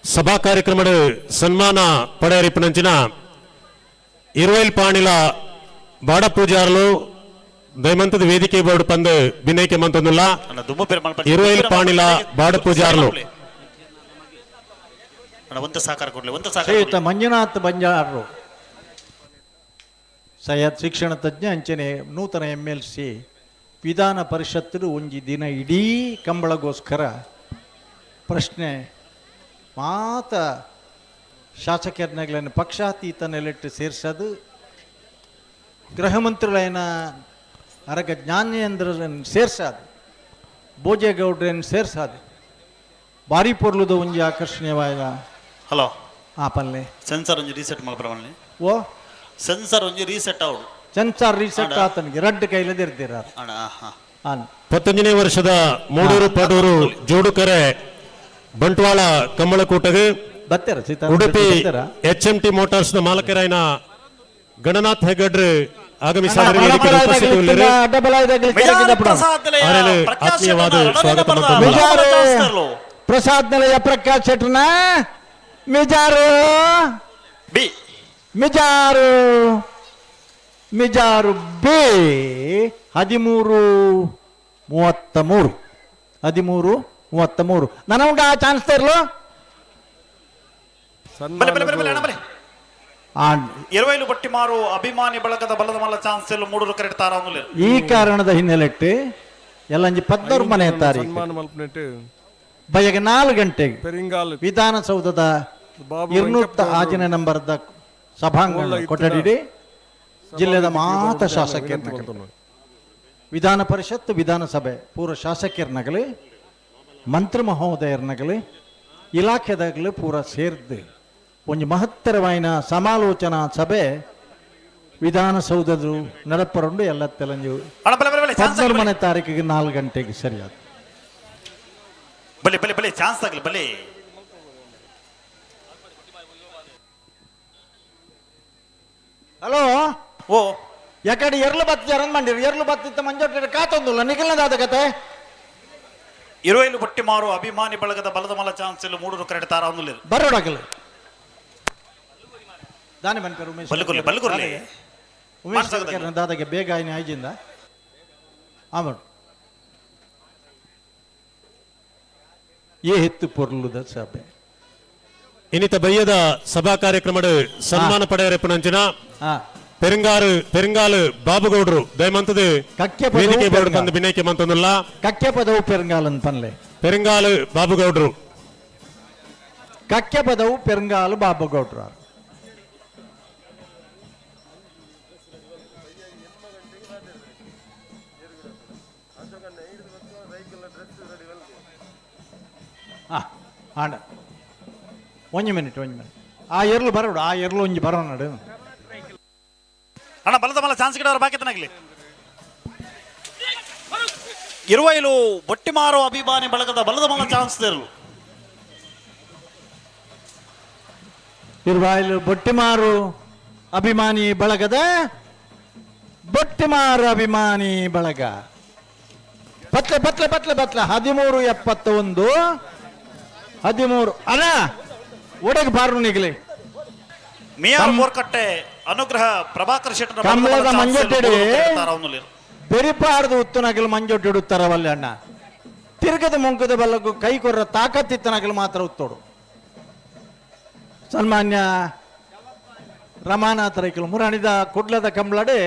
ಸಭಾ ಕಾರ್ಯಕ್ರಮದ ಸನ್ಮಾನ ಪಡೆಯರಿಪನಂಚಿನ ಇರುವೈಲ್ ಪಾಣಿಲ ಬಾಡ ಪೂಜಾರಲು ದಯಮಂತದ ವೇದಿಕೆ ಬೋರ್ಡ್ ಪಂದು ಬಿನೈಕೆ ಮಂತೊಂದುಲ್ಲ ಇರುವೈಲ್ ಪಾಣಿಲ ಬಾಡ ಪೂಜಾರಲು ಶ್ರೀಯುತ ಮಂಜುನಾಥ್ ಬಂಜಾರರು ಸಯತ್ ಶಿಕ್ಷಣ ತಜ್ಞ ಅಂಚನೆ ನೂತನ MLC ವಿಧಾನ ಪರಿಷತ್ತು ಒಂಜಿ ದಿನ ಇಡೀ ಕಂಬಳಗೋಸ್ಕರ ಪ್ರಶ್ನೆ ಮಾತ ಶಾಸಕರನ್ನ ಪಕ್ಷಾತೀತ ನೆಲೆಟ್ಟು ಸೇರ್ಸೋದು ಗೃಹ ಮಂತ್ರಿಗಳೇನ ಅರಗ ಜ್ಞಾನೇಂದ್ರರನ್ನು ಸೇರ್ಸೋದು ಭೋಜೇಗೌಡ್ರನ್ನು ಸೇರ್ಸೋದು ಭಾರಿ ಪೊರ್ಲುದ ಒಂಜಿ ಆಕರ್ಷಣೀಯವಾದ ಹಲೋ ಪಲ್ಲೆ ಸೆನ್ಸರ್ ಒಂಜಿ ರೀಸೆಟ್ ಮಾಡ್ಬರವಲ್ಲಿ ಓ ಸೆನ್ಸರ್ ಒಂಜಿ ರೀಸೆಟ್ ಅವಡು ಸೆನ್ಸಾರ್ ರೀಸೆಟ್ ಆತನಿಗೆ ರಡ್ಡು ಕೈಲದ ಇರ್ತೀರ ಅಣ್ಣ 19ನೇ ವರ್ಷದ ಮೂಡೂರು ಪಡೂರು ಜೋಡುಕರೆ ಬಂಟ್ವಾಳ ಕಂಬಳಕೂಟಗೆ ಬತ್ತರ ಉಡುಪಿ HMT ಮೋಟಾರ್ಸ್ ನ ಮಾಲಕರಾಯನ ಗಣನಾಥ್ ಹೆಗಡ್ರು ಆಗಮಿಸಿದ್ದಾರೆ. ಆತ್ಮೀಯವಾದ ಸ್ವಾಗತ ಪ್ರಸಾದ್ ನಿಲಯ ಪ್ರಕಾಶ್ ಶೆಟ್ರನ ಮಿಜಾರು ಮಿಜಾರು ಮಿಜಾರು ಬೇ 13:33 ನನಗ ಆ ಚಾನ್ಸ್ ತರ್ಲು ಇರುವೈಲು ಬಟ್ಟಿ ಮಾರು ಅಭಿಮಾನಿ ಬಳಗದ ಬಲದ ಮಲ್ಲ ಚಾನ್ಸ್ ಎಲ್ಲ ಮೂಡೂರು ಕರೆಕ್ಟ್ ತಾರ ಈ ಕಾರಣದ ಹಿನ್ನೆಲೆಟ್ಟು ಎಲ್ಲಂಜಿ 14 ಮನೆ ತಾರೀಕು ಬಯಗೆ 4 ಗಂಟೆಗೆ ವಿಧಾನಸೌಧದ 200 ಆಜನೆ ನಂಬರ್ದ ಸಭಾಂಗಣ ಕೊಠಡಿ ಜಿಲ್ಲೆದ ಮಾತ ಶಾಸಕರ ವಿಧಾನ ಪರಿಷತ್ ವಿಧಾನಸಭೆ ಪೂರ ಶಾಸಕರ್ನಗಲಿ ಮಂತ್ರಿ ಮಹೋದಯರ್ನಗಲಿ ಇಲಾಖೆದಾಗಲಿ ಪೂರ ಸೇರ್ದು ಒಂದು ಮಹತ್ತರವಾಯಿನ ಸಮಾಲೋಚನಾ ಸಭೆ ವಿಧಾನಸೌಧದ ನಡಪರಂಡು ಎಲ್ಲ ತೆಲಂಜು 14ನೇ ತಾರೀಕಿಗೆ 4 ಗಂಟೆಗೆ ಸರಿಯಾದ ಬಲೆ ಬಲೆ ಬಲೆ ಚಾನ್ಸ್ ಆಗಲಿ ಬಲೆ ಹಲೋ ಓ ಯಾಕಡೆ ಎರ್ಲು ಬತ್ತಿ ಅರಂಗ್ ಮಾಡಿರಿ ಎರ್ಲು ಬತ್ತಿತ್ತ ಮಂಜೊಟ್ಟಿರ ಕಾತೊಂದುಲ್ಲ ನಿಖಿಲ್ನದಾದ ಕತೆ ಇರುವೈಲು ಬಟ್ಟಿ ಮಾರು ಅಭಿಮಾನಿ ಬಳಗದ ಬಲದ ಮಲ್ಲ ಚಾನ್ಸ್ ಎಲ್ಲ ಮೂಡೂರು ಕರೆಕ್ಟ್ ತಾರ ಅನ್ನುಲ್ಲ ಬರೋಡಾಗಲ್ಲ ದಾನಿ ಬನ್ಕರ್ ಉಮೇಶ್ ಬಲ್ಗುರ್ಲಿ ಬಲ್ಗುರ್ಲಿ ಉಮೇಶ್ ದಾದಾಗೆ ಬೇಗ ಆಯ್ನೆ ಐಜಿಂದ ಆಮಡು ಏ ಹೆತ್ತು ಪೊರ್ಲುದ ಸಭೆ ಇನ್ನಿತ ಬಯ್ಯದ ಸಭಾ ಕಾರ್ಯಕ್ರಮದ ಸನ್ಮಾನ ಪಡೆಯರಿಪನಂಚಿನ ಪೆರಿಂಗಾಲು ಬಾಬುಗೌಡ್ರು ದಯಮಂತದ ವೇದಿಕೆ ಬೋರ್ಡ್ ಬಂದು ಬಿನೈಕೆ ಮಂತೊಂದುಲ್ಲ ಕಕ್ಕೆ ಪದವು ಪೆರಿಂಗಾಲನ್ ಪನ್ಲೆ ಪೆರಿಂಗಾಲು ಬಾಬುಗೌಡ್ರು ಕಕ್ಕೆ ಪದವು ಪೆರಿಂಗಾಲು ಬಾಬುಗೌಡ್ರು ಆಂಡ ಒಂಜಿ ಮಿನಿಟ್ ಆ ಎರ್ಲು ಬರೋಡು ಆ ಎರ್ಲು ಒಂಜಿ ಬರೋ ನಡು ಅಣ್ಣ ಬಲದ ಮಲ್ಲ ಚಾನ್ಸ್ ಗಿಡವ್ರ ಬಾಕಿ ತನಗಲಿ ಇರುವೈಲು ಬಟ್ಟಿ ಮಾರೋ ಅಭಿಮಾನಿ ಬಳಗದ ಬಲದ ಮಲ್ಲ ಚಾನ್ಸ್ ತೆರಲು ಇರುವಾಯಿಲು ಬೊಟ್ಟಿಮಾರು ಅಭಿಮಾನಿ ಬಳಗದ ಬೊಟ್ಟಿಮಾರು ಅಭಿಮಾನಿ ಬಳಗ ಬತ್ಲೆ ಬತ್ಲೆ ಬತ್ಲೆ ಬತ್ಲೆ 13:71 13 ಅಣ್ಣ ಒಡೆಗೆ ಬಾರು ನಿಗಲಿ ಮಿಯಾರ್ ಬೋರ್ಕಟ್ಟೆ ಅನುಗ್ರಹ ಪ್ರಭಾಕರ್ ಶೆಟ್ಟರ್ ಕಮಲದ ಮಂಜೊಟ್ಟಿಡಿ ಬೆರಿಪಾರ್ದು ಉತ್ತನಗಲು ಮಂಜೊಟ್ಟಿಡುತ್ತಾರವಲ್ಲ ಅಣ್ಣ ತಿರುಗದ ಮುಂಕದ ಬಲ್ಲಗೂ ಕೈ ಕೊರ್ರ ತಾಕತ್ತಿತ್ತನಗಲು ಮಾತ್ರ ಉತ್ತೋಡು ಸನ್ಮಾನ್ಯ ರಮಾನಾಥ ರೈಕಲು ಮುರಣಿದ ಕುಡ್ಲದ ಕಂಬಳಡೆ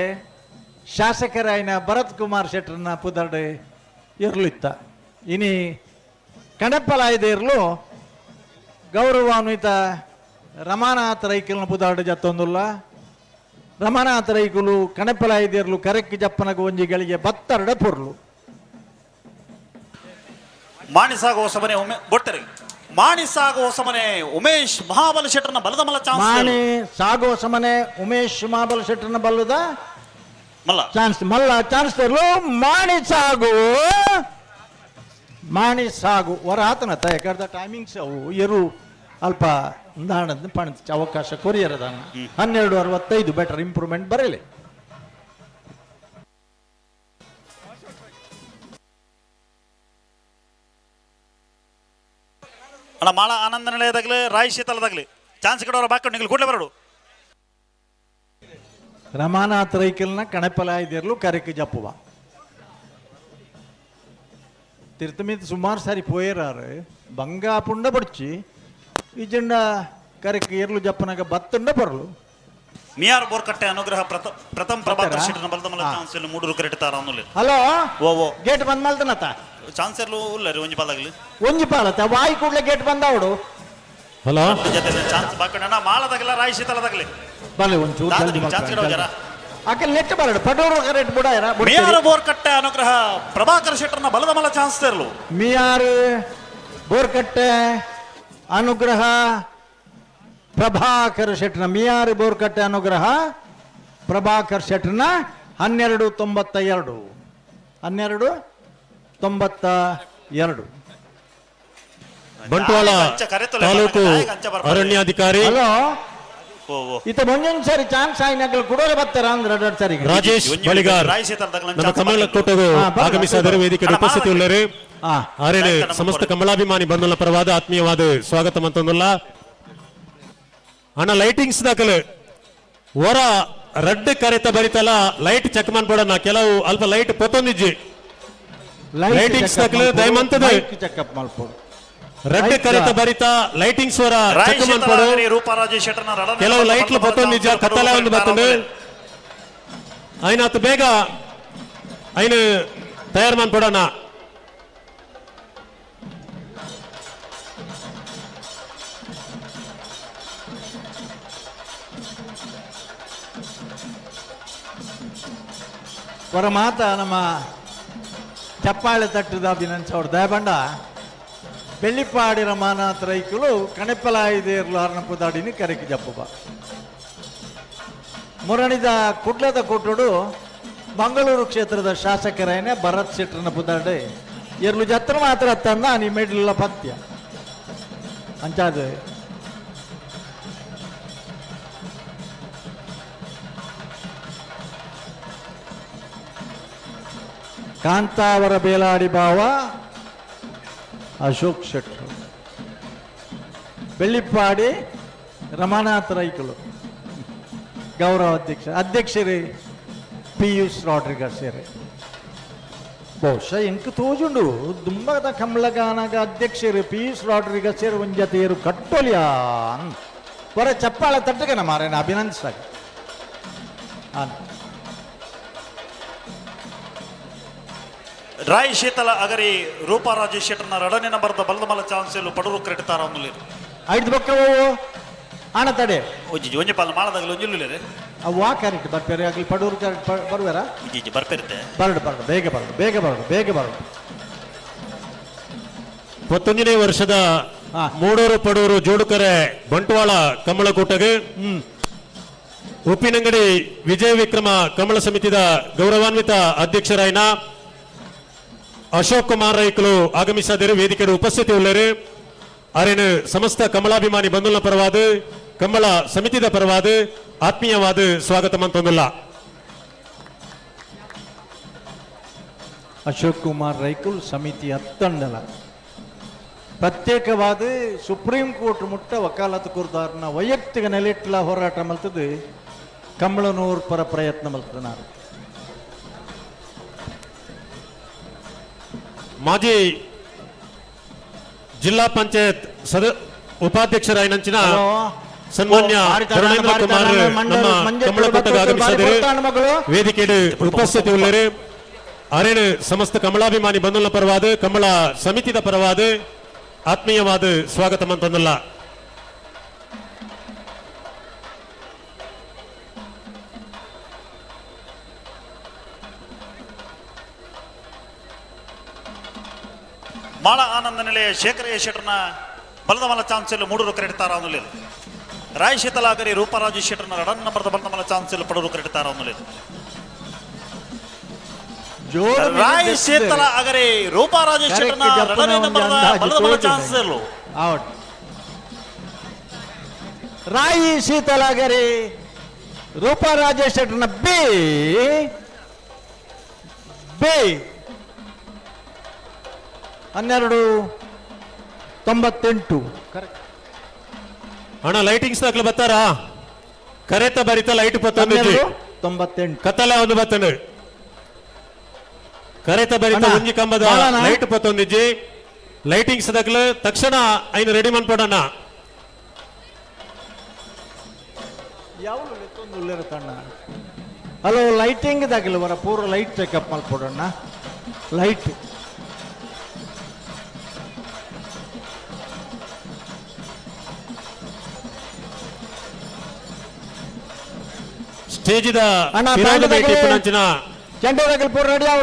ಶಾಸಕರಾಯಿನ ಭರತ್ ಕುಮಾರ್ ಶೆಟ್ಟರ್ನ ಪುದರ್ಡೆ ಇರ್ಲಿತ್ತ ಇನಿ ಕಣಪ್ಪಲಾಯ್ದ ಇರ್ಲು ಗೌರವಾನ್ವಿತ ರಮಾನಾಥ ರೈಕಲ್ನ ಪುದಾರ್ಡೆ ಜತ್ತೊಂದುಲ್ಲ ರಮಾನಾಥ ರೈಕುಲು ಕಣಪ್ಪಲಾಯ್ದಿರ್ಲು ಕರೆಕ್ಟ್ ಜಪ್ಪನಗ ಒಂಜಿಗಳಿಗೆ ಬತ್ತರಡ ಪೊರ್ಲು ಮಾಣಿಸಾಗುವ ಸಮನೆ ಒಮ್ಮೆ ಬೊಟ್ಟರೆ ಮಾಣಿ ಸಾಗು ಹೊಸಮನೆ ಉಮೇಶ್ ಮಹಾಬಲ ಶೆಟ್ಟರ್ನ ಬಲದ ಮಲ್ಲ ಚಾನ್ಸ್ ಮಾಣಿ ಸಾಗೋ ಸಮನೆ ಉಮೇಶ್ ಮಹಾಬಲ ಶೆಟ್ಟರ್ನ ಬಲ್ಲದ ಮಲ್ಲ ಚಾನ್ಸ್ ಮಲ್ಲ ಚಾನ್ಸ್ ತೆರಲು ಮಾಣಿ ಸಾಗು ಹೊರ ಆತನತ್ತ ಯಾಕಂದ್ರೆ ಟೈಮಿಂಗ್ಸ್ ಅವು ಎರು ಅಲ್ಪ ಉದಾಹರಣೆ ಪಣ ಅವಕಾಶ ಕೊರಿಯರದಾನ 12:65 ಬೆಟರ್ ಇಂಪ್ರೂವ್ಮೆಂಟ್ ಬರಲಿ. ಅಣ್ಣ ಮಾಳ ಆನಂದ ನಿಲಯದಾಗಲಿ ರಾಯ್ ಶೀತಲದಾಗಲಿ ಚಾನ್ಸ್ ಕಡೆ ಬಾಕೊಂಡು ನಿಗಲು ಕೂಡಲೇ ಬರೋಡು. ರಮಾನಾಥ್ ರೈಕಲ್ನ ಕಣಪಲ ಇದಿರ್ಲು ಕರೆಕ್ ಜಪ್ಪುವ ತಿರ್ತಮಿತ್ ಸುಮಾರು ಸಾರಿ ಪೋಯರಾರು ಬಂಗಾ ಪುಂಡ ಬಡ್ಚಿ ಈ ಜಂಡ ಕರೆಕ್ ಎರ್ಲು ಜಪ್ಪನಾಗ ಬತ್ತಂಡ ಬರಲು ಮಿಯಾರ್ ಬೋರ್ಕಟ್ಟೆ ಅನುಗ್ರಹ ಪ್ರಥಮ ಪ್ರಭಾಕರ್ ಶೆಟ್ಟರ್ನ ಬಲದ ಮಲ್ಲ ಚಾನ್ಸ್ ಇಲ್ಲಿ 3 ವಿಕೆಟ್ ತಾರ ಅನ್ನೋಲ್ಲ. ಹಲೋ ಓ ಗೇಟ್ ಬಂದ್ ಮಲ್ತನತ್ತ ಚಾನ್ಸ್ ಇರ್ಲು ಇಲ್ಲ ರೀ ಒಂಜಿ ಪಾಲಾಗಲಿ ಒಂಜಿ ಪಾಲತ್ತ ವಾಯಿ ಕೂಡ್ಲೆ ಗೇಟ್ ಬಂದವಡು ಹಲೋ ಜೊತೆ ಚಾನ್ಸ್ ಬಾಕೊಂಡ ಮಾಳದಾಗಲ್ಲ ರಾಯ್ ಶೀತಲದಾಗಲಿ ಬಲೆ ಒಂಚೂರು ಜಲ್ದಿ ಚಾನ್ಸ್ ಇಡೋ ಜರ ಆಕಲ್ ನೆಟ್ ಬರಡು ಪಟೋರು ಕರೆಕ್ಟ್ ಬುಡಾಯರ ಮಿಯಾರ್ ಬೋರ್ಕಟ್ಟೆ ಅನುಗ್ರಹ ಪ್ರಭಾಕರ್ ಶೆಟ್ಟರ್ನ ಬಲದ ಮಲ್ಲ ಚಾನ್ಸ್ ಇರ್ಲು ಮಿಯಾರ್ ಬೋರ್ಕಟ್ಟೆ ಅನುಗ್ರಹ ಪ್ರಭಾಕರ್ ಶೆಟ್ನ ಮಿಯಾರ್ ಬೋರ್ಕಟ್ಟೆ ಅನುಗ್ರಹ ಪ್ರಭಾಕರ್ ಶೆಟ್ನ 12:92 ಬಂಟ್ವಾಳ ತಾಲೂಕು ಅರಣ್ಯಾಧಿಕಾರಿ ಹಲೋ ಇತ ಮುಂಜಾನೆ ಸರಿ ಚಾನ್ಸ್ ಆಯ್ನಾಗಲು ಕುಡೋರೆ ಬರ್ತಾರ ಅಂದ್ರೆ 2 ಸಾರಿ ರಾಜೇಶ್ ಬಳಿಗಾರ್ ನಮ್ಮ ಕಮಲ ಕೋಟೆಗೂ ಆಗಮಿಸಿದರೆ ವೇದಿಕೆಗೆ ಉಪಸ್ಥಿತಿ ಉಳ್ಳರು ಆರೇಳೆ ಸಮಸ್ತ ಕಮಲಾಭಿಮಾನಿ ಬಂಧುಗಳ ಪರವಾದ ಆತ್ಮೀಯವಾದ ಸ್ವಾಗತ ಮಂತೊಂದುಲ್ಲ ಅಣ್ಣ ಲೈಟಿಂಗ್ಸ್ ದಾಖಲೆ ಹೊರ ರಡ್ಡ್ ಕರೆತ ಬರಿತಲ್ಲ ಲೈಟ್ ಚೆಕ್ ಮಾಡ್ಬೋಡಣ್ಣ ಕೆಲವು ಅಲ್ಪ ಲೈಟ್ ಪೊತ್ತೊಂದಿಜ್ಜಿ ಲೈಟಿಂಗ್ಸ್ ದಾಖಲೆ ದಯಮಂತದ ಚೆಕಪ್ ಮಾಡ್ಬೋದು ರಡ್ಡ್ ಕರೆತ ಬರಿತ ಲೈಟಿಂಗ್ಸ್ ಹೊರ ಚೆಕ್ ಮಾಡ್ಬೋದು ರೂಪರಾಜ ಶೆಟ್ಟರ್ನ ಕೆಲವು ಲೈಟ್ಲು ಪೊತ್ತೊಂದಿಜ್ಜ ಕತ್ತಲೆ ಒಂದು ಬರ್ತದೆ ಐನಾತ್ ಬೇಗ ಐನು ತಯಾರು ಮಾಡ್ಬೋಡಣ್ಣ ಹೊರ ಮಾತ ನಮ್ಮ ಚಪ್ಪಾಳೆ ತಟ್ಟದ ಅಭಿನಂದಿಸ ಅವ್ರು ದಯಬಂಡ ಬೆಳ್ಳಿಪ್ಪಾಡಿ ರಮಾನಾಥ್ ರೈಕುಲು ಕಣೆಪ್ಪಲಾಯಿದೇರ್ಲು ಅರ್ನಪುದಾಡಿನಿ ಕರೆಕಿ ಜಪ್ಪುಬ ಮುರಣಿದ ಕುಡ್ಲದ ಕೊಟ್ಟುಡು ಮಂಗಳೂರು ಕ್ಷೇತ್ರದ ಶಾಸಕರೇನೆ ಭರತ್ ಶೆಟ್ಟರ್ನ ಪುದಾಡೆ ಎರ್ಲು ಜತ್ರ ಮಾತ್ರ ತಂದ ನೀ ಮೆಡ್ಲ ಪತ್ಯ ಅಂಚಾದ ಕಾಂತಾವರ ಬೇಲಾಡಿ ಭಾವ ಅಶೋಕ್ ಶೆಟ್ಟರು ಬೆಳ್ಳಿಪ್ಪಾಡಿ ರಮಾನಾಥ್ ರೈಕಲು ಗೌರವ ಅಧ್ಯಕ್ಷರೇ ಪಿಯೂಷ್ ರಾಡ್ರಿಗಸ್ ಬಹುಶಃ ಎಂಕ್ ತೋಜುಂಡು ದುಂಬದ ಕಮಲಗಾನಗ ಅಧ್ಯಕ್ಷರು ಪಿಯೂಷ್ ರಾಡ್ರಿಗಸ್ ಒಂಜತೆಯರು ಕಟ್ಟೋಲಿಯಾ ಹೊರ ಚಪ್ಪಾಳ ತಟ್ಟಗನ ಮಾರೇನ ಅಭಿನಂದಿಸಾಗ ರಾಯ್ ಶೀತಲ ಅಗರಿ ರೂಪರಾಜ ಶೆಟ್ಟರ್ನ ರಡನಿನ ಬರದ ಬಲದ ಮಲ್ಲ ಚಾನ್ಸ್ ಇಲ್ಲು ಪಡೂರು ಕ್ರೆಟ್ ತಾರ ಅನ್ನೋಲ್ಲ ಐದು ಬಕ್ಕ ಆಣ ತಡೆ ಒಂಜಿ ಪಾಲ ಮಾಳದಾಗಲಿ ಒಂಜಿಲ್ಲ ರೀ ಅವ್ವಾ ಕ್ಯಾರೆಟ್ ಬರ್ಪೇರಿ ಆಗಲಿ ಪಡೂರು ಕ್ಯಾರೆಟ್ ಬರುವಾರ ಬರ್ಪಿರುತ್ತೆ ಬರಡು ಬೇಗ ಬರಡು 21ನೇ ವರ್ಷದ ಮೂಡೂರು ಪಡೂರು ಜೋಡುಕರೆ ಬಂಟ್ವಾಳ ಕಮಲಕೂಟಗೆ ಉಪ್ಪಿನಂಗಡಿ ವಿಜಯ ವಿಕ್ರಮ ಕಮಲ ಸಮಿತಿದ ಗೌರವಾನ್ವಿತ ಅಧ್ಯಕ್ಷರಾಯಿನ ಅಶೋಕ್ ಕುಮಾರ್ ರೈಕಲು ಆಗಮಿಸಿದರು ವೇದಿಕೆಗೆ ಉಪಸ್ಥಿತಿ ಉಳ್ಳರು ಅರೇನು ಸಮಸ್ತ ಕಮಲಾಭಿಮಾನಿ ಬಂಧುಗಳ ಪರವಾದ ಕಮಲ ಸಮಿತಿದ ಪರವಾದ ಆತ್ಮೀಯವಾದ ಸ್ವಾಗತ ಮಂತೊಂದಿಲ್ಲ. ಅಶೋಕ್ ಕುಮಾರ್ ರೈಕಲ್ ಸಮಿತಿ ಹತ್ತಂಡಲ ಪ್ರತ್ಯೇಕವಾದ ಸುಪ್ರೀಂ ಕೋರ್ಟ್ ಮುಟ್ಟ ವಕಾಲತ್ತು ಕುರ್ದಾರ್ನ ವೈಯಕ್ತಿಕ ನೆಲೆಟ್ಲ ಹೋರಾಟ ಮಲ್ತದ್ದು ಕಂಬಳನೂರ್ ಪರ ಪ್ರಯತ್ನ ಮಲ್ತದ ನಾನು ಮಾಜಿ ಜಿಲ್ಲಾ ಪಂಚಾಯತ್ ಉಪಾಧ್ಯಕ್ಷರಾಯಿನಂಚಿನ ಸನ್ಮಾನ್ಯ ಧರ್ಮೇಂದ್ರ ಕುಮಾರ್ ನಮ್ಮ ಕಮಲಕೂಟಗೆ ಆಗಮಿಸಿದರೆ ವೇದಿಕೆಗೆ ಉಪಸ್ಥಿತಿ ಉಳ್ಳರು ಅರೇನು ಸಮಸ್ತ ಕಮಲಾಭಿಮಾನಿ ಬಂಧುಗಳ ಪರವಾದ ಕಮಲ ಸಮಿತಿದ ಪರವಾದ ಆತ್ಮೀಯವಾದ ಸ್ವಾಗತ ಮಂತೊಂದಲ್ಲ. ಮಾಳ ಆನಂದ ನಿಲಯ ಶೇಖರ ಶೆಟ್ಟರ್ನ ಬಲದ ಮಲ ಚಾನ್ಸ್ ಇಲ್ಲ ಮೂಡೂರು ಕರೆಕ್ಟ್ ತಾರ ಅವನಲ್ಲಿ ರಾಯ್ ಶೀತಲಾಗರಿ ರೂಪರಾಜು ಶೆಟ್ಟರ್ನ ರಡನ್ ನಂಬರ್ದ ಬಲದ ಮಲ ಚಾನ್ಸ್ ಇಲ್ಲ ಪಡೂರು ಕರೆಕ್ಟ್ ತಾರ ಅವನಲ್ಲಿ ರಾಯ್ ಶೀತಲ ಅಗರಿ ರೂಪರಾಜು ಶೆಟ್ಟರ್ನ ರಡನೇ ನಂಬರ್ದ ಬಲದ ಮಲ ಚಾನ್ಸ್ ಇಲ್ಲ ಔಟ್ ರಾಯಿ ಶೀತಲಾಗರಿ ರೂಪಾ ರಾಜೇಶ್ ಶೆಟ್ಟರ್ನ ಬಿ 12:98 ಅಣ್ಣ ಲೈಟಿಂಗ್ಸ್ ದಾಖಲೆ ಬರ್ತಾರಾ ಕರೆತ ಬರಿತ ಲೈಟ್ 98 ಕತ್ತಲ ಒಂದು ಬತ್ತಂಡು ಕರೆತ ಬರಿತ ಒಂಜಿ ಕಂಬದ ಲೈಟ್ 11 ಲೈಟಿಂಗ್ಸ್ ದಾಖಲೆ ತಕ್ಷಣ ಐನು ರೆಡಿ ಮಾಡ್ಕೊಡಣ್ಣ ಹಲೋ ಲೈಟಿಂಗ್ ದಾಖಲೆ ಬರ ಪೂರ್ವ ಲೈಟ್ ಚೆಕಪ್ ಮಾಡ್ಕೊಡೋಣ ಲೈಟ್ ಸ್ಟೇಜಿದ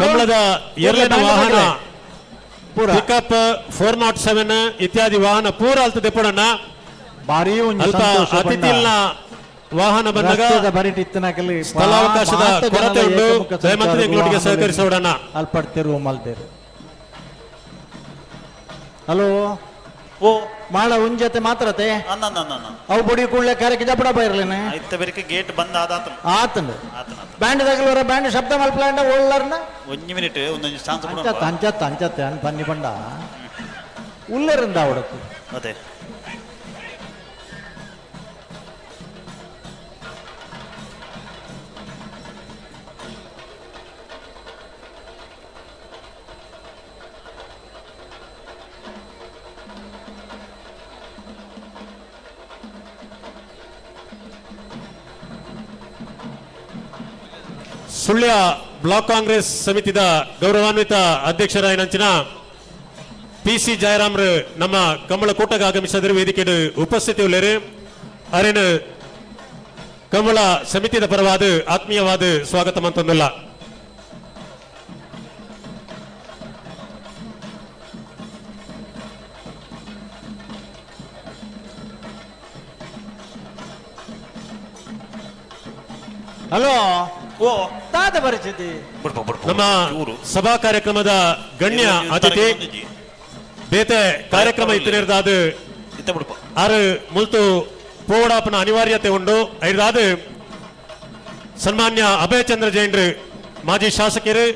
ಕಮಲದ ಎರಲಿನ ವಾಹನ ಪಿಕಪ್ 407 ಇತ್ಯಾದಿ ವಾಹನ ಪೂರ ಅಲ್ತ ತೆಪ್ಪಡಣ್ಣ ಭಾರಿ ಅಲ್ಪ ಅತಿಥಿಲ್ನ ವಾಹನ ಬಂದಾಗ ಸ್ಥಳಾವಕಾಶದ ಕೊರತೆ ಉಂಟು ದಯಮಾಡಿ ಎಂಗಳೊಟ್ಟಿಗೆ ಸಹಕರಿಸೋಡಣ್ಣ ಅಲ್ಪಡ್ತಿರುವ ಮಲ್ದೇರು ಹಲೋ ಓ ಮಾಳ ಉಂಜತೆ ಮಾತ್ರತೆ ಅವು ಬುಡಿ ಕೂಡಲೇ ಕಾರ್ಯಕ್ಕೆ ಜಪಡ ಬೈರ್ಲೇನೆ ಐತ ಬೆರಕೆ ಗೇಟ್ ಬಂದ್ ಆದಾತ ಆತಂದು ಬ್ಯಾಂಡ್ ದಾಗಲವರ ಬ್ಯಾಂಡ್ ಶಬ್ದ ಮಲ್ಪ್ಲಾಂಡ ಓಳ್ಳರ್ನ ಒಂಜಿ ಮಿನಿಟ್ ಒಂದೊಂದು ಚಾನ್ಸ್ ಅಂಚತ್ತೆ ಅನ್ ಪನ್ನಿ ಬಂಡ ಉಲ್ಲರಿಂದ ಅವಡತ್ತು ಅದೇ ಸುಳ್ಯ ಬ್ಲಾಕ್ ಕಾಂಗ್ರೆಸ್ ಸಮಿತಿದ ಗೌರವಾನ್ವಿತ ಅಧ್ಯಕ್ಷರಾಯನಂಚಿನ PC ಜಯರಾಮ್ರು ನಮ್ಮ ಕಮಲ ಕೂಟಕ್ಕೆ ಆಗಮಿಸಿದ್ರು ವೇದಿಕೆಡು ಉಪಸ್ಥಿತಿ ಉಳ್ಳರು ಅರೇನು ಕಮಲ ಸಮಿತಿದ ಪರವಾದ ಆತ್ಮೀಯವಾದ ಸ್ವಾಗತ ಮಂತೊಂದಿಲ್ಲ ಹಲೋ ಓ ತಾತ ಪರಿಸ್ಥಿತಿ ನಮ್ಮ ಸಭಾ ಕಾರ್ಯಕ್ರಮದ ಗಣ್ಯ ಅತಿಥಿ ಬೇತೆ ಕಾರ್ಯಕ್ರಮ ಇತ್ತಿನಿರ್ದಾದ ಆರು ಮುಲ್ತು ಪೋವಡಾಪನ ಅನಿವಾರ್ಯತೆ ಉಂಡು ಐದಾದ ಸನ್ಮಾನ್ಯ ಅಭಯ ಚಂದ್ರ ಜೈನ್ರು ಮಾಜಿ ಶಾಸಕರು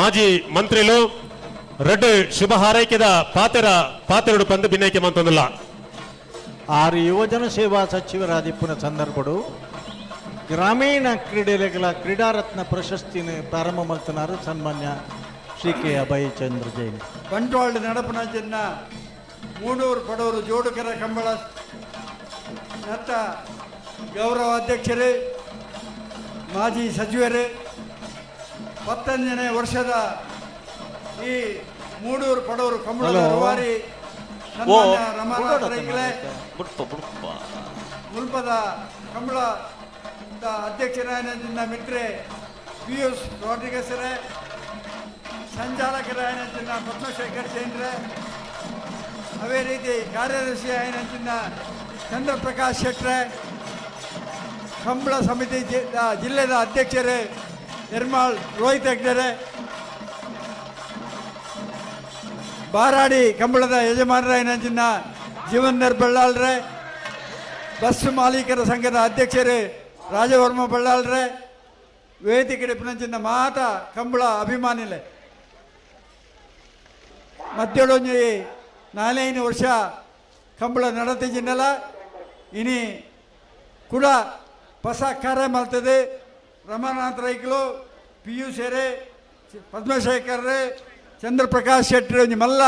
ಮಾಜಿ ಮಂತ್ರಿಲು ರೆಡ್ ಶುಭ ಹಾರೈಕೆದ ಪಾತೆರಡು ಪಂದು ಭಿನ್ನೈಕೆ ಮಂತೊಂದಿಲ್ಲ 6 ಯುವಜನ ಸೇವಾ ಸಚಿವರಾದಿಪ್ಪನ ಸಂದರ್ಭಡು ಗ್ರಾಮೀಣ ಕ್ರೀಡೆಗಳ ಕ್ರೀಡಾರತ್ನ ಪ್ರಶಸ್ತಿನ ಪ್ರಾರಂಭ ಮಾಡ್ತಿನಾರು ಸನ್ಮಾನ್ಯ ಶ್ರೀ ಕೆ ಅಭಯ್ ಚಂದ್ರ ಜೈನ್ ಬಂಟ್ವಾಳ ನಡಪನ ಚಿನ್ನ ಮೂಡೂರು ಪಡೂರು ಜೋಡುಕರ ಕಂಬಳ ನತ್ತ ಗೌರವ ಅಧ್ಯಕ್ಷರೇ ಮಾಜಿ ಸಚಿವರೇ 11ನೇ ವರ್ಷದ ಈ ಮೂಡೂರು ಪಡೂರು ಕಂಬಳದ ರೂವಾರಿ ಸನ್ಮಾನ್ಯ ರಮಾನಾಥ ರೈಗಳೇ ಮುಲ್ಪದ ಕಂಬಳ ಅಧ್ಯಕ್ಷರಾಯನ ಮಿತ್ರೆ ಪಿಯೂಷ್ ರಾಡ್ರಿಗಸ್ರೇ ಸಂಚಾಲಕರಾಯನ ಪದ್ಮಶೇಖರ್ ಜೈನ್ರೆ ಅವೇ ರೀತಿ ಕಾರ್ಯದರ್ಶಿ ಆಯನ ಚಂದ್ರಪ್ರಕಾಶ್ ಶೆಟ್ರೆ ಕಂಬಳ ಸಮಿತಿ ಜಿಲ್ಲೆದ ಅಧ್ಯಕ್ಷರೇ ನಿರ್ಮಾಳ್ ರೋಹಿತ್ ಹೆಗ್ಡೆರೆ ಬಾರಾಡಿ ಕಂಬಳದ ಯಜಮಾನರಾಯನ ಜೀವನ್ದರ್ ಬಳ್ಳಾಳ್ರೆ ಬಸ್ ಮಾಲೀಕರ ಸಂಘದ ಅಧ್ಯಕ್ಷರೇ ರಾಜವರ್ಮ ಬಳ್ಳಾಳ್ರೆ ವೇದಿಕೆ ಪುನಂಚಿನ ಮಾತ ಕಂಬಳ ಅಭಿಮಾನಿಲೆ ಮಧ್ಯೊಳೊಂಜಿ 4 ವರ್ಷ ಕಂಬಳ ನಡತಿಜಿನ್ನಲ ಇನಿ ಕೂಡ ಹೊಸ ಕಾರ್ಯ ಮಲ್ತದೆ ರಮಾನಾಥ್ ರೈಕಲು ಪಿಯೂಷರೇ ಪದ್ಮಶೇಖರ್ರೆ ಚಂದ್ರಪ್ರಕಾಶ್ ಶೆಟ್ಟಿ ಒಂಜಿ ಮಲ್ಲ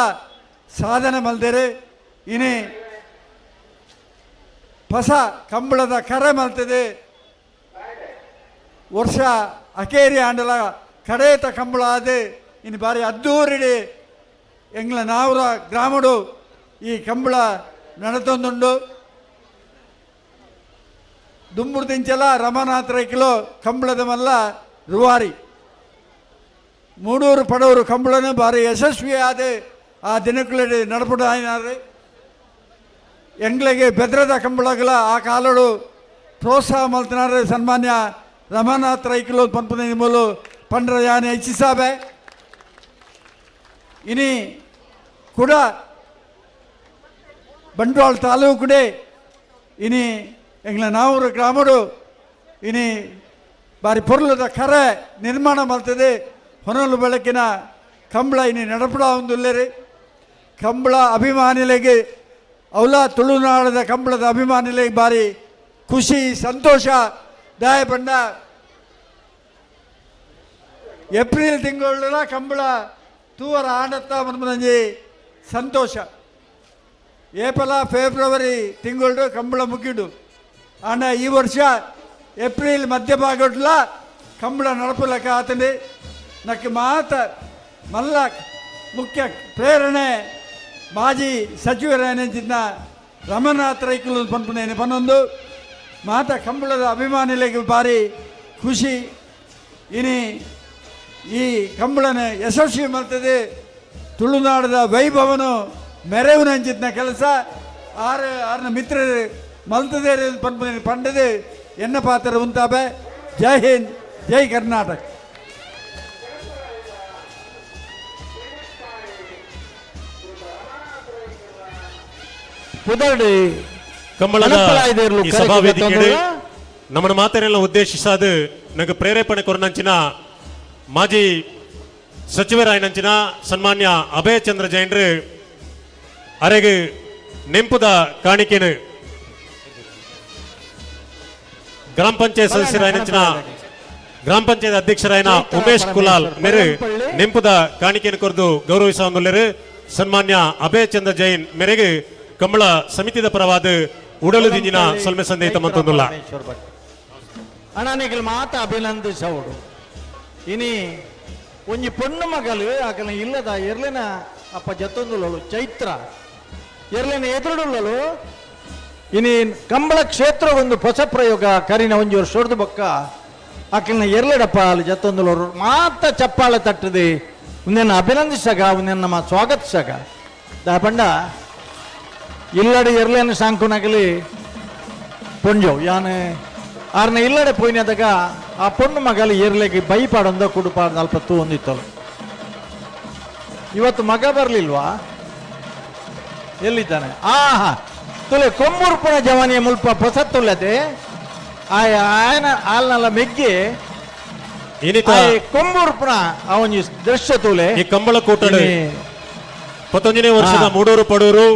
ಸಾಧನೆ ಮಲ್ದೇರೆ ಇನಿ ಹೊಸ ಕಂಬಳದ ಕರೆ ಮಲ್ತದೆ ವರ್ಷ ಅಕೇರಿ ಆಂಡಲ ಕಡೇತ ಕಂಬಳ ಆದೆ ಇನ್ನು ಬಾರಿ ಅದ್ದೂರಿಡಿ ಎಂಗ್ಲ ನಾವರ ಗ್ರಾಮಡು ಈ ಕಂಬಳ ನಡತೊಂದುಂಡು ದುಂಬುರ್ದಿಂಚಲ ರಮನಾಥ ರೈಕಲು ಕಂಬಳದ ಮಲ್ಲ ರೂವಾರಿ ಮೂಡೂರು ಪಡೂರು ಕಂಬಳನು ಬಾರಿ ಯಶಸ್ವಿಯಾದ ಆ ದಿನಗಳಲ್ಲಿ ನಡಪುಡು ಆಯ್ನಾರೆ ಎಂಗ್ಳಿಗೆ ಬೆದ್ರದ ಕಂಬಳಗಳ ಆ ಕಾಲಡು ಪ್ರೋತ್ಸಾಹ ಮಲ್ತನಾರ ಸನ್ಮಾನ್ಯ ರಮಾನಾಥ್ ರೈಕಲು ಪಂಪನ ಮೂಲು ಪಂಡ್ರ ಯಾನೆ ಹೆಚ್ಚಿಸಾಬೆ ಇನಿ ಕೂಡ ಬಂಟ್ವಾಳ ತಾಲೂಕುಡೆ ಇನಿ ಎಂಗ್ಲ ನಾವೂರು ಗ್ರಾಮಡು ಇನಿ ಬಾರಿ ಪೊರ್ಲದ ಕರೆ ನಿರ್ಮಾಣ ಮಾಡ್ತದೆ ಹೊನಲು ಬೆಳಕಿನ ಕಂಬಳ ಇನಿ ನಡಪಡ ಒಂದುಲ್ಲೇರಿ ಕಂಬಳ ಅಭಿಮಾನಿಗಳಿಗೆ ಅವಲ ತುಳುನಾಡದ ಕಂಬಳದ ಅಭಿಮಾನಿಗಳಿಗೆ ಬಾರಿ ಖುಷಿ ಸಂತೋಷ ದಾಯ ಪಂಡ ಏಪ್ರಿಲ್ ತಿಂಗಳ ಕಂಬಳ ತೂವರ ಆಡತ್ತ ಮನ್ಮಂಜಿ ಸಂತೋಷ ಏಪ್ರಿಲ್ ಫೆಬ್ರವರಿ ತಿಂಗಳು ಕಂಬಳ ಮುಗಿಡು ಆಂಡ ಈ ವರ್ಷ ಏಪ್ರಿಲ್ ಮಧ್ಯಭಾಗಡ್ಲ ಕಂಬಳ ನಡಪಲಕ ಆತಂಡಿ ನಕ್ಕೆ ಮಾತ ಮಲ್ಲ ಮುಖ್ಯ ಪ್ರೇರಣೆ ಮಾಜಿ ಸಚಿವರೇನೆಂಚಿನ ರಮನಾಥ್ ರೈಕಲು ಪನ್ಪನೇನೆ ಪನ್ನೊಂದು ಮಾತ ಕಂಬಳದ ಅಭಿಮಾನಿಗಳಿಗೆ ಭಾರಿ ಖುಷಿ ಇನಿ ಈ ಕಂಬಳನ ಯಶಸ್ವಿ ಮಾಡ್ತದೆ ತುಳುನಾಡದ ವೈಭವನು ಮೆರವನಂಚಿನ ಕೆಲಸ ಆರ್ನ ಮಿತ್ರರು ಮಲ್ತದೇ ಪನ್ಪನೇನೆ ಪಂಡದು ಎನ್ನ ಪಾತ್ರ ಉಂತಾಬೆ ಜೈ ಹಿಂದ್ ಜೈ ಕರ್ನಾಟಕ ಕಂಬಳದ ಈ ಸಭಾ ವೇದಿಕೆ ನಮ್ಮ ಮಾತನ್ನೆಲ್ಲ ಉದ್ದೇಶಿಸಾದ ನಂಗೆ ಪ್ರೇರೇಪಣೆ ಕೊರನಂಚಿನ ಮಾಜಿ ಸಚಿವರಾಯನಂಚಿನ ಸನ್ಮಾನ್ಯ ಅಭಯ ಚಂದ್ರ ಜೈನ್ರು ಅರೆಗೆ ನೆಂಪುದ ಕಾಣಿಕೆನು ಗ್ರಾಮ ಪಂಚಾಯತ್ ಸದಸ್ಯರಾಯನಂಚಿನ ಗ್ರಾಮ ಪಂಚಾಯತ್ ಅಧ್ಯಕ್ಷರಾಯನ ಉಮೇಶ್ ಕುಲಾಲ್ ಮೇರೆ ನೆಂಪುದ ಕಾಣಿಕೆಯನ್ನು ಕೊರೆದು ಗೌರವಿಸುವಂದುಳ್ಳರು ಸನ್ಮಾನ್ಯ ಅಭಯ ಚಂದ್ರ ಜೈನ್ ಮೇರೆಗೆ ಕಂಬಳ ಸಮಿತಿದ ಪರವಾದ ಉಡಲು ದಿಂಜಿನ ಸೊಲ್ಮೆ ಸಂದೇಹ ಮಂತೊಂದುಲ್ಲ ಅಣ್ಣನಿಗೆ ಮಾತ ಅಭಿನಂದಿಸೋಡು ಇನಿ ಒಂಜಿ ಪೊಣ್ಣು ಮಗಳು ಆಕಲ ಇಲ್ಲದ ಎರ್ಲಿನ ಅಪ್ಪ ಜತ್ತೊಂದುಲಳು ಚೈತ್ರ ಎರ್ಲಿನ ಎದುರುಡುಳ್ಳಲು ಇನಿ ಕಂಬಳ ಕ್ಷೇತ್ರ ಒಂದು ಹೊಸ ಪ್ರಯೋಗ ಕರಿನ ಒಂಜಿ ವರ್ಷ ಹೊಡೆದು ಬೊಕ್ಕ ಆಕಲಿನ ಎರ್ಲೆಡಪ್ಪ ಅಲ್ಲಿ ಜತ್ತೊಂದುಲರು ಮಾತ ಚಪ್ಪಾಳೆ ತಟ್ಟದೆ ಉಂದೆನ್ನ ಅಭಿನಂದಿಸಾಗ ಉಂದೆನ್ನ ನಮ್ಮ ಸ್ವಾಗತಿಸಾಗ ದಾ ಪಂಡ ಇಲ್ಲಡೆ ಎರ್ಲೇನು ಸಾಂಕುನಾಗಲಿ ಪೊಂಜೋ ಯಾನು ಆರ್ನ ಇಲ್ಲಡೆ ಪೋಯಿನದಾಗ ಆ ಪೊಣ್ಣು ಮಗಲಿ ಏರ್ಲೆಗೆ ಬೈಪಾಡೊಂದ ಕುಡುಪಾಡ ಅಲ್ಪತ್ತು ಹೊಂದಿತ್ತಲು ಇವತ್ತು ಮಗ ಬರಲಿಲ್ವಾ ಎಲ್ಲಿದ್ದಾನೆ ಆಹಾ ತುಲೆ ಕೊಮ್ಮೂರ್ಪುನ ಜವಾನಿಯ ಮುಲ್ಪ ಹೊಸತ್ತುಲ್ಲದೆ ಆಯನ ಆಲ್ನಲ್ಲ ಮೆಗ್ಗಿ ಕೊಮ್ಮೂರ್ಪುನ ಅವನಿ ದೃಶ್ಯ ತುಲೆ ಈ ಕಂಬಳ ಕೋಟಡೆ 11ನೇ ವರ್ಷದ ಮೂಡೂರು ಪಡೂರು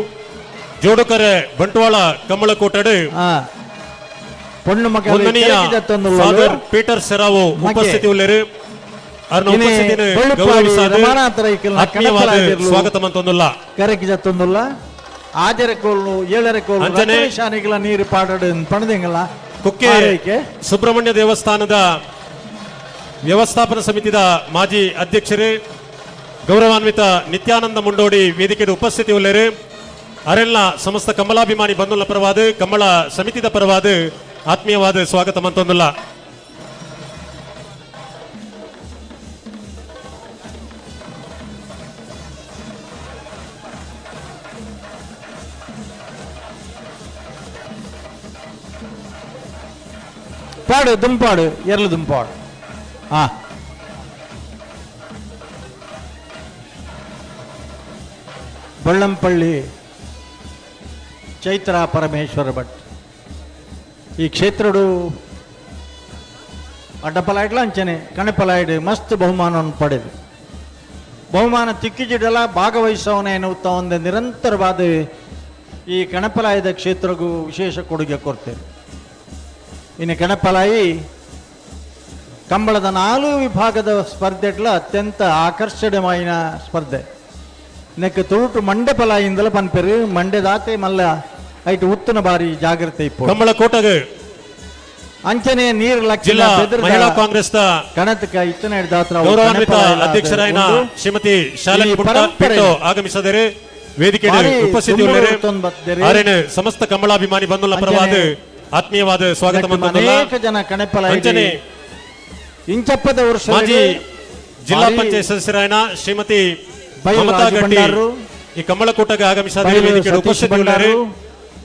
ಜೋಡುಕರೆ ಬಂಟ್ವಾಳ ಕಂಬಳ ಕೋಟಡೆ ಪೊಣ್ಣು ಮಗ ಫಾದರ್ ಪೀಟರ್ ಸೆರಾವೋ ಉಪಸ್ಥಿತಿ ಉಳ್ಳರು ಅರ್ನ ಉಪಸ್ಥಿತಿನ ಗೌರವಿಸಾದ ಸ್ವಾಗತ ಮಂತೊಂದುಲ್ಲ ಕರೆಕಿ ಜತ್ತೊಂದುಲ್ಲ ಆಜರೆ ಕೋಲು ಏಳರೆ ಕೋಲು ಅಂಜನೆ ಶಾನಿಗಳ ನೀರು ಪಾಡಡು ಪಣದಿಂಗಲ್ಲ ಕುಕ್ಕೆ ಸುಬ್ರಹ್ಮಣ್ಯ ದೇವಸ್ಥಾನದ ವ್ಯವಸ್ಥಾಪನಾ ಸಮಿತಿದ ಮಾಜಿ ಅಧ್ಯಕ್ಷರು ಗೌರವಾನ್ವಿತ ನಿತ್ಯಾನಂದ ಮುಂಡೋಡಿ ವೇದಿಕೆಯ ಉಪಸ್ಥಿತಿ ಉಳ್ಳರು ಅರೆಲ್ಲ ಸಮಸ್ತ ಕಂಬಲಾಭಿಮಾನಿ ಬಂಧುಗಳ ಪರವಾದ ಕಂಬಳ ಸಮಿತಿದ ಪರವಾದ ಆತ್ಮೀಯವಾದ ಸ್ವಾಗತ ಮಂತೊಂದುಲ್ಲ ಪಾಡು ದುಂಪಾಡು ಎರಲು ದುಂಪಾಡು ಬಳ್ಳಂಪಳ್ಳಿ ಚೈತ್ರ ಪರಮೇಶ್ವರ ಭಟ್ ಈ ಕ್ಷೇತ್ರಡು ಅಡ್ಡಪಲಾಯ್ಡ್ಲ ಅಂಚನೆ ಕಣಪಲಾಯ್ಡ್ ಮಸ್ತ್ ಬಹುಮಾನವನ್ನು ಪಡೆದು ಬಹುಮಾನ ತಿಕ್ಕಿಜಿಡಲ ಭಾಗವಹಿಸವನ ಎನ್ನುತ್ತಾ ಒಂದು ನಿರಂತರವಾದ ಈ ಕಣಪಲಾಯದ ಕ್ಷೇತ್ರಗೂ ವಿಶೇಷ ಕೊಡುಗೆ ಕೊಡ್ತೇವೆ ಇನ್ನು ಕಣಪಲಾಯಿ ಕಂಬಳದ 4 ವಿಭಾಗದ ಸ್ಪರ್ಧೆಗಳ ಅತ್ಯಂತ ಆಕರ್ಷಣೀಯమైన ಸ್ಪರ್ಧೆ ನೆಕ್ ತುಳುಟು ಮಂಡೆಪಲಾಯಿಂದಲೇ ಪನ್ಪೆರು ಮಂಡ್ಯದಾತೆ ಮಲ್ಲ ಐಟು ಉತ್ತನ ಬಾರಿ ಜಾಗ್ರತೆ ಇಪ್ಪು ಕಂಬಳ ಕೋಟಗ ಅಂಚನೆ ನೀರು ಲಕ್ಷ ಮಹಿಳಾ ಕಾಂಗ್ರೆಸ್ ಕಣತಕ ಇತ್ತನ ಹಿಡ್ದಾತ್ರ ಗೌರವಾನ್ವಿತ ಅಧ್ಯಕ್ಷರಾಯನ ಶ್ರೀಮತಿ ಶಾಲಾ ಪಿಂಟೋ ಆಗಮಿಸಿದರೆ ವೇದಿಕೆ ಉಪಸ್ಥಿತಿ ಉಳ್ಳರು ಸಮಸ್ತ ಕಂಬಳಾಭಿಮಾನಿ ಬಂಧುಗಳ ಪರವಾದ ಆತ್ಮೀಯವಾದ ಸ್ವಾಗತ ಮಂತೊಂದುಲ್ಲ ಅನೇಕ ಜನ ಕಣಪಲಾಯಿ ಇಂಚಪ್ಪದ ವರ್ಷ ಮಾಜಿ ಜಿಲ್ಲಾ ಪಂಚಾಯತ್ ಸದಸ್ಯರಾಯನ ಶ್ರೀಮತಿ ಮಮತಾ ಗಟ್ಟಿ ಈ ಕಂಬಳ ಕೂಟಕ್ಕೆ ಆಗಮಿಸಿದ ವೇದಿಕೆ ಉಪಸ್ಥಿತಿ ಉಳ್ಳರು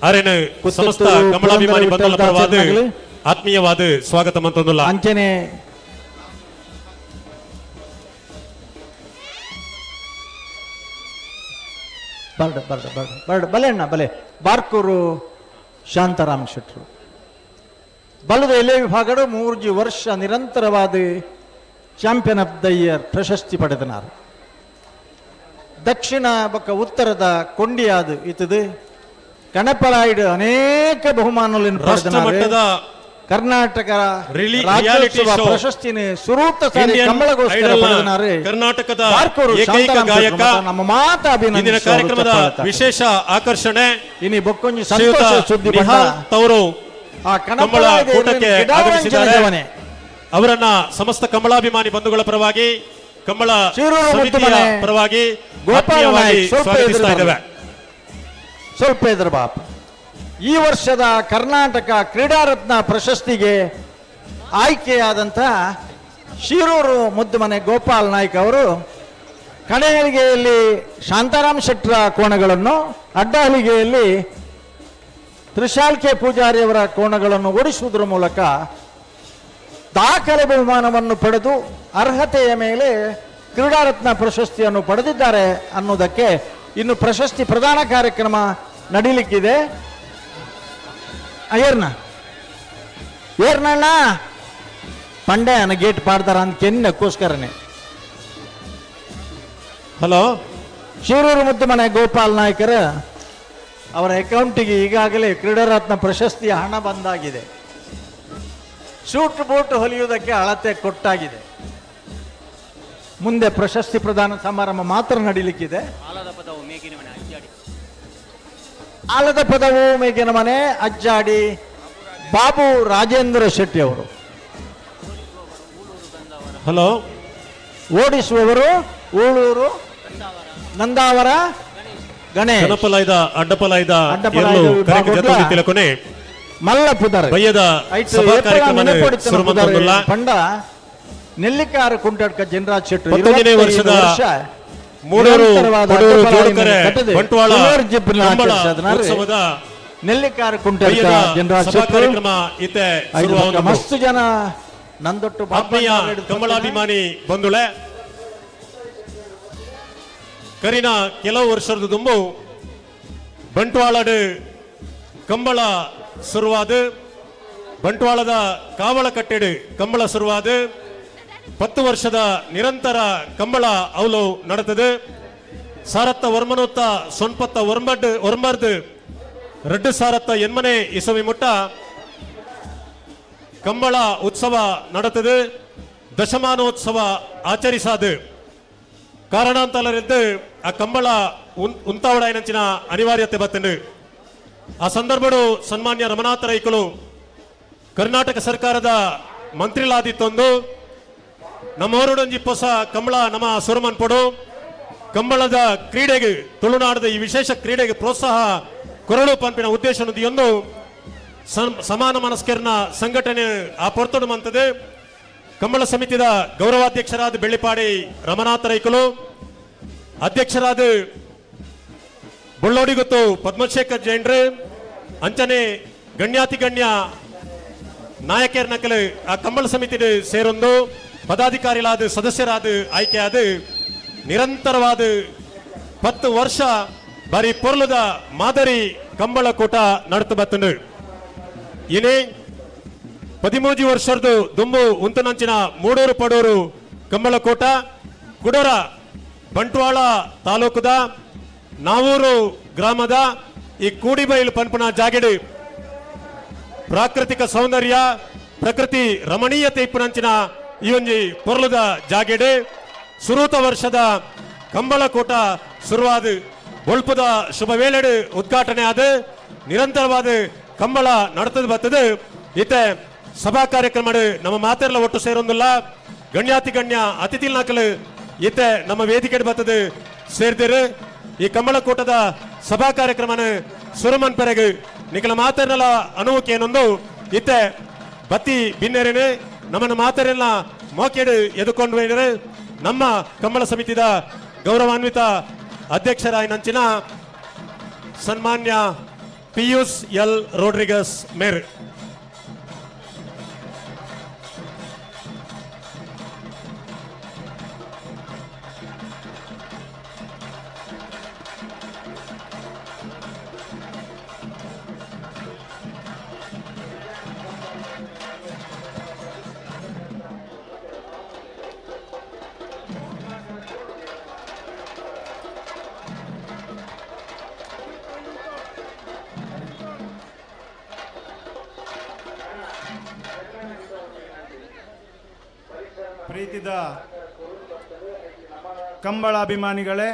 ಆರೇನು ಸಮಸ್ತ ಕಮಲಾಭಿಮಾನಿ ಬಂಧುಗಳ ಪರವಾದ ಆತ್ಮೀಯವಾದ ಸ್ವಾಗತ ಮಂತೊಂದುಲ್ಲ ಅಂಚನೆ ಬಲೆ ಅಣ್ಣ ಬಲೆ ಬಾರ್ಕೂರು ಶಾಂತಾರಾಮ್ ಶೆಟ್ರು ಬಲದ ಎಲೆ ವಿಭಾಗದ 3 ವರ್ಷ ನಿರಂತರವಾದ ಚಾಂಪಿಯನ್ ಆಫ್ ದ ಇಯರ್ ಪ್ರಶಸ್ತಿ ಪಡೆದನಾರು ದಕ್ಷಿಣ ಬೊಕ್ಕ ಉತ್ತರದ ಕೊಂಡಿಯಾದ ಇತದು ಕಣಪಲಾಯ್ಡ್ ಅನೇಕ ಬಹುಮಾನಗಳನ್ನು ಪಡೆದನಾರು ಕರ್ನಾಟಕ ರಾಜ್ಯೋತ್ಸವ ಪ್ರಶಸ್ತಿನ ಸುರೂತ ಸಾರಿ ಕಂಬಳಗೋಸ್ಕರ ಪಡೆದನಾರು ಕರ್ನಾಟಕದ ಬಾರ್ಕೂರು ಏಕೈಕ ಗಾಯಕ ನಮ್ಮ ಮಾತ ಇಂದಿನ ಕಾರ್ಯಕ್ರಮದ ವಿಶೇಷ ಆಕರ್ಷಣೆ ಇನಿ ಬೊಕ್ಕೊಂಜಿ ಸಂತೋಷ ಸುದ್ದಿ ತವರು ಆ ಕಂಬಳ ಕೂಟಕ್ಕೆ ಆಗಮಿಸಿದ್ದಾರೆ. ಅವರನ್ನ ಸಮಸ್ತ ಕಮಲಾಭಿಮಾನಿ ಬಂಧುಗಳ ಪರವಾಗಿ ಕಂಬಳ ಸಮಿತಿಯ ಪರವಾಗಿ ಆತ್ಮೀಯವಾಗಿ ಸ್ವಾಗತಿಸ್ತಾ ಇದ್ದೇವೆ. ಸ್ವಲ್ಪ ಎದುರ ಬಾಪ ಈ ವರ್ಷದ ಕರ್ನಾಟಕ ಕ್ರೀಡಾರತ್ನ ಪ್ರಶಸ್ತಿಗೆ ಆಯ್ಕೆಯಾದಂಥ ಶಿರೂರು ಮುದ್ದುಮನೆ ಗೋಪಾಲ್ ನಾಯ್ಕ ಅವರು ಕಣಹಲಿಗೆಯಲ್ಲಿ ಶಾಂತಾರಾಮ್ ಶೆಟ್ರ ಕೋಣಗಳನ್ನು, ಅಡ್ಡಹಲಿಗೆಯಲ್ಲಿ ತ್ರಿಶಾಲ್ ಕೆ ಪೂಜಾರಿಯವರ ಕೋಣಗಳನ್ನು ಓಡಿಸುವುದರ ಮೂಲಕ ದಾಖಲೆ ಬಹುಮಾನವನ್ನು ಪಡೆದು ಅರ್ಹತೆಯ ಮೇಲೆ ಕ್ರೀಡಾರತ್ನ ಪ್ರಶಸ್ತಿಯನ್ನು ಪಡೆದಿದ್ದಾರೆ ಅನ್ನೋದಕ್ಕೆ ಇನ್ನು ಪ್ರಶಸ್ತಿ ಪ್ರದಾನ ಕಾರ್ಯಕ್ರಮ ನಡೀಲಿಕ್ಕಿದೆ. ಏರ್ನಣ್ಣ ಪಂಡೆಯನ ಗೇಟ್ ಪಾಡ್ತಾರ ಅಂತ ಕೆನ್ನಕ್ಕೋಸ್ಕರನೇ. ಹಲೋ, ಶಿರೂರು ಮುದ್ದುಮನೆ ಗೋಪಾಲ್ ನಾಯ್ಕರ ಅವರ ಅಕೌಂಟಿಗೆ ಈಗಾಗಲೇ ಕ್ರೀಡಾರತ್ನ ಪ್ರಶಸ್ತಿಯ ಹಣ ಬಂದಾಗಿದೆ. ಶೂಟ್ ಬೂಟ್ ಹೊಲಿಯುವುದಕ್ಕೆ ಅಳತೆ ಕೊಟ್ಟಾಗಿದೆ. ಮುಂದೆ ಪ್ರಶಸ್ತಿ ಪ್ರದಾನ ಸಮಾರಂಭ ಮಾತ್ರ ನಡೀಲಿಕ್ಕಿದೆ. ಆಲದ ಪದವು ಮೇಗಿನ ಮನೆ ಅಜ್ಜಾಡಿ ಬಾಬು ರಾಜೇಂದ್ರ ಶೆಟ್ಟಿ ಅವರು. ಹಲೋ, ಓಡಿಸುವವರು ಊಳೂರು ನಂದಾವರ ಗಣೇಶ್ ಗಣಪಲಾಯ್ದ ಅಡ್ಡಪಲಾಯ್ದ ತಿಲಕೊನೆ ಮಲ್ಲ ಪುದರ್ ಬಯ್ಯದ ಸಭಾ ಕಾರ್ಯಕ್ರಮ ಪಂಡ ನೆಲ್ಲಿಕಾರ ಕುಂಟಡ್ಕ ಜನರಾಜ್ ಶೆಟ್ಟಿ 11ನೇ ವರ್ಷದ ಮೂಡೂರು ಜೋಡಕರೆ ಬಂಟ್ವಾಳ ಉತ್ಸವದ ನೆಲ್ಲಿಕಾರ ಕುಂಟಡ್ಕ ಜನರಾಜ್ ಸಭಾ ಕಾರ್ಯಕ್ರಮ ಇತ್ತೆ ಶುರುವಾಗುವುದು. ಮಸ್ತು ಜನ ನಂದೊಟ್ಟು ಆತ್ಮೀಯ ಕಮಲಾಭಿಮಾನಿ ಬಂಧುಳೆ, ಕರಿನ ಕೆಲವು ವರ್ಷದ ದುಂಬು ಬಂಟ್ವಾಳದ ಕಂಬಳ ಶುರುವಾದ ಬಂಟ್ವಾಳದ ಕಾವಳ ಕಟ್ಟೆಡು ಕಂಬಳ ಶುರುವಾದ 10 ವರ್ಷದ ನಿರಂತರ ಕಂಬಳ ಅವಲು ನಡೆತದೆ. ಸಾರತ್ತ ವರ್ಮನೋತ್ತ ಸೊನ್ಪತ್ತ ಒರ್ಮರ್ದು ರೆಡ್ಡು ಸಾರತ್ತ ಎನ್ಮನೆ ಇಸವಿ ಮುಟ್ಟ ಕಂಬಳ ಉತ್ಸವ ನಡೆತದೆ. ದಶಮಾನೋತ್ಸವ ಆಚರಿಸಾದು ಕಾರಣಾಂತರದ್ದು ಆ ಕಂಬಳ ಉಂತಾವಡಾಯನಂಚಿನ ಅನಿವಾರ್ಯತೆ ಬತ್ತಂಡು. ಆ ಸಂದರ್ಭಡು ಸನ್ಮಾನ್ಯ ರಮನಾಥ ರೈಕಲು ಕರ್ನಾಟಕ ಸರ್ಕಾರದ ಮಂತ್ರಿಲಾದಿತ್ತೊಂದು ನಮ್ಮವರೊಂಜಿ ಹೊಸ ಕಂಬಳ ನಮ್ಮ ಸುರಮನ್ ಪಡು ಕಂಬಳದ ಕ್ರೀಡೆಗೆ ತುಳುನಾಡದ ಈ ವಿಶೇಷ ಕ್ರೀಡೆಗೆ ಪ್ರೋತ್ಸಾಹ ಕೊರಡು ಪಂಪಿನ ಉದ್ದೇಶನೊಂದು ಸಮಾನ ಮನಸ್ಕರನ ಸಂಘಟನೆ ಆ ಪೊರ್ತಡು ಮಂತದೆ. ಕಂಬಳ ಸಮಿತಿದ ಗೌರವಾಧ್ಯಕ್ಷರಾದ ಬೆಳ್ಳಿಪಾಡಿ ರಮನಾಥ ರೈಕಲು, ಅಧ್ಯಕ್ಷರಾದ ಬೊಳ್ಳೋಡಿ ಗೊತ್ತು ಪದ್ಮಶೇಖರ್ ಜೈನ್ರು, ಅಂಚನೆ ಗಣ್ಯಾತಿ ಗಣ್ಯ ನಾಯಕರ ನಕಲು ಆ ಕಂಬಳ ಸಮಿತಿ ಸೇರೊಂದು ಪದಾಧಿಕಾರಿಗಳಾದ ಸದಸ್ಯರಾದ ಆಯ್ಕೆಯಾದ ನಿರಂತರವಾದ 10 ವರ್ಷ ಬಾರಿ ಪೊರ್ಲದ ಮಾದರಿ ಕಂಬಳ ಕೂಟ ನಡ್ತು ಬತ್ತಂಡು. ಇನೇ 13 ವರ್ಷದ ದುಂಬು ಉಂತನಂಚಿನ ಮೂಡೂರು ಪಡೂರು ಕಂಬಳ ಕೂಟ ಕುಡರ ಬಂಟ್ವಾಳ ತಾಲೂಕದ ನಾವೂರು ಗ್ರಾಮದ ಈ ಕೂಡಿಬೈಲು ಪಂಪನ ಜಾಗೆಡು ಪ್ರಾಕೃತಿಕ ಸೌಂದರ್ಯ ಪ್ರಕೃತಿ ರಮಣೀಯತೆ ಇಪ್ಪನಂಚಿನ ಈ ಒಂಜಿ ಪೊರ್ಲದ ಜಾಗೆಡು ಸುರೂತ ವರ್ಷದ ಕಂಬಳ ಕೂಟ ಶುರುವಾದ ಒಳ್ಪದ ಶುಭ ವೇಳೆಡು ಉದ್ಘಾಟನೆ ಆದ ನಿರಂತರವಾದ ಕಂಬಳ ನಡತದ ಬರ್ತದೆ. ಇತ್ತೆ ಸಭಾ ಕಾರ್ಯಕ್ರಮ ನಮ್ಮ ಮಾತೆಲ್ಲ ಒಟ್ಟು ಸೇರೊಂದಿಲ್ಲ. ಗಣ್ಯಾತಿ ಗಣ್ಯ ಅತಿಥಿ ನಾಕಲು ಇತ್ತೆ ನಮ್ಮ ವೇದಿಕೆ ಬರ್ತದೆ ಸೇರ್ದಿರು. ಈ ಕಂಬಳ ಕೂಟದ ಸಭಾ ಕಾರ್ಯಕ್ರಮನ ಸುರಮನ್ ಪೆರಗು ನಿಖಲ ಮಾತರಲ್ಲ ಅನುವುಕ್ಕೆ ಏನೊಂದು ಇತ್ತೆ ಬತ್ತಿ ಭಿನ್ನರೇನೆ ನಮ್ಮನ್ನು ಮಾತರೆಲ್ಲ ಮೋಕೆಡು ಎದುಕೊಂಡು ಹೋಯ್ರೆ ನಮ್ಮ ಕಂಬಳ ಸಮಿತಿದ ಗೌರವಾನ್ವಿತ ಅಧ್ಯಕ್ಷರಾಯ ನಂಚಿನ ಸನ್ಮಾನ್ಯ ಪಿಯೂಸ್ ಎಲ್ ರೋಡ್ರಿಗಸ್ ಮೇರ್. ಪ್ರೀತಿದ ಕಂಬಳ ಅಭಿಮಾನಿಗಳೇ,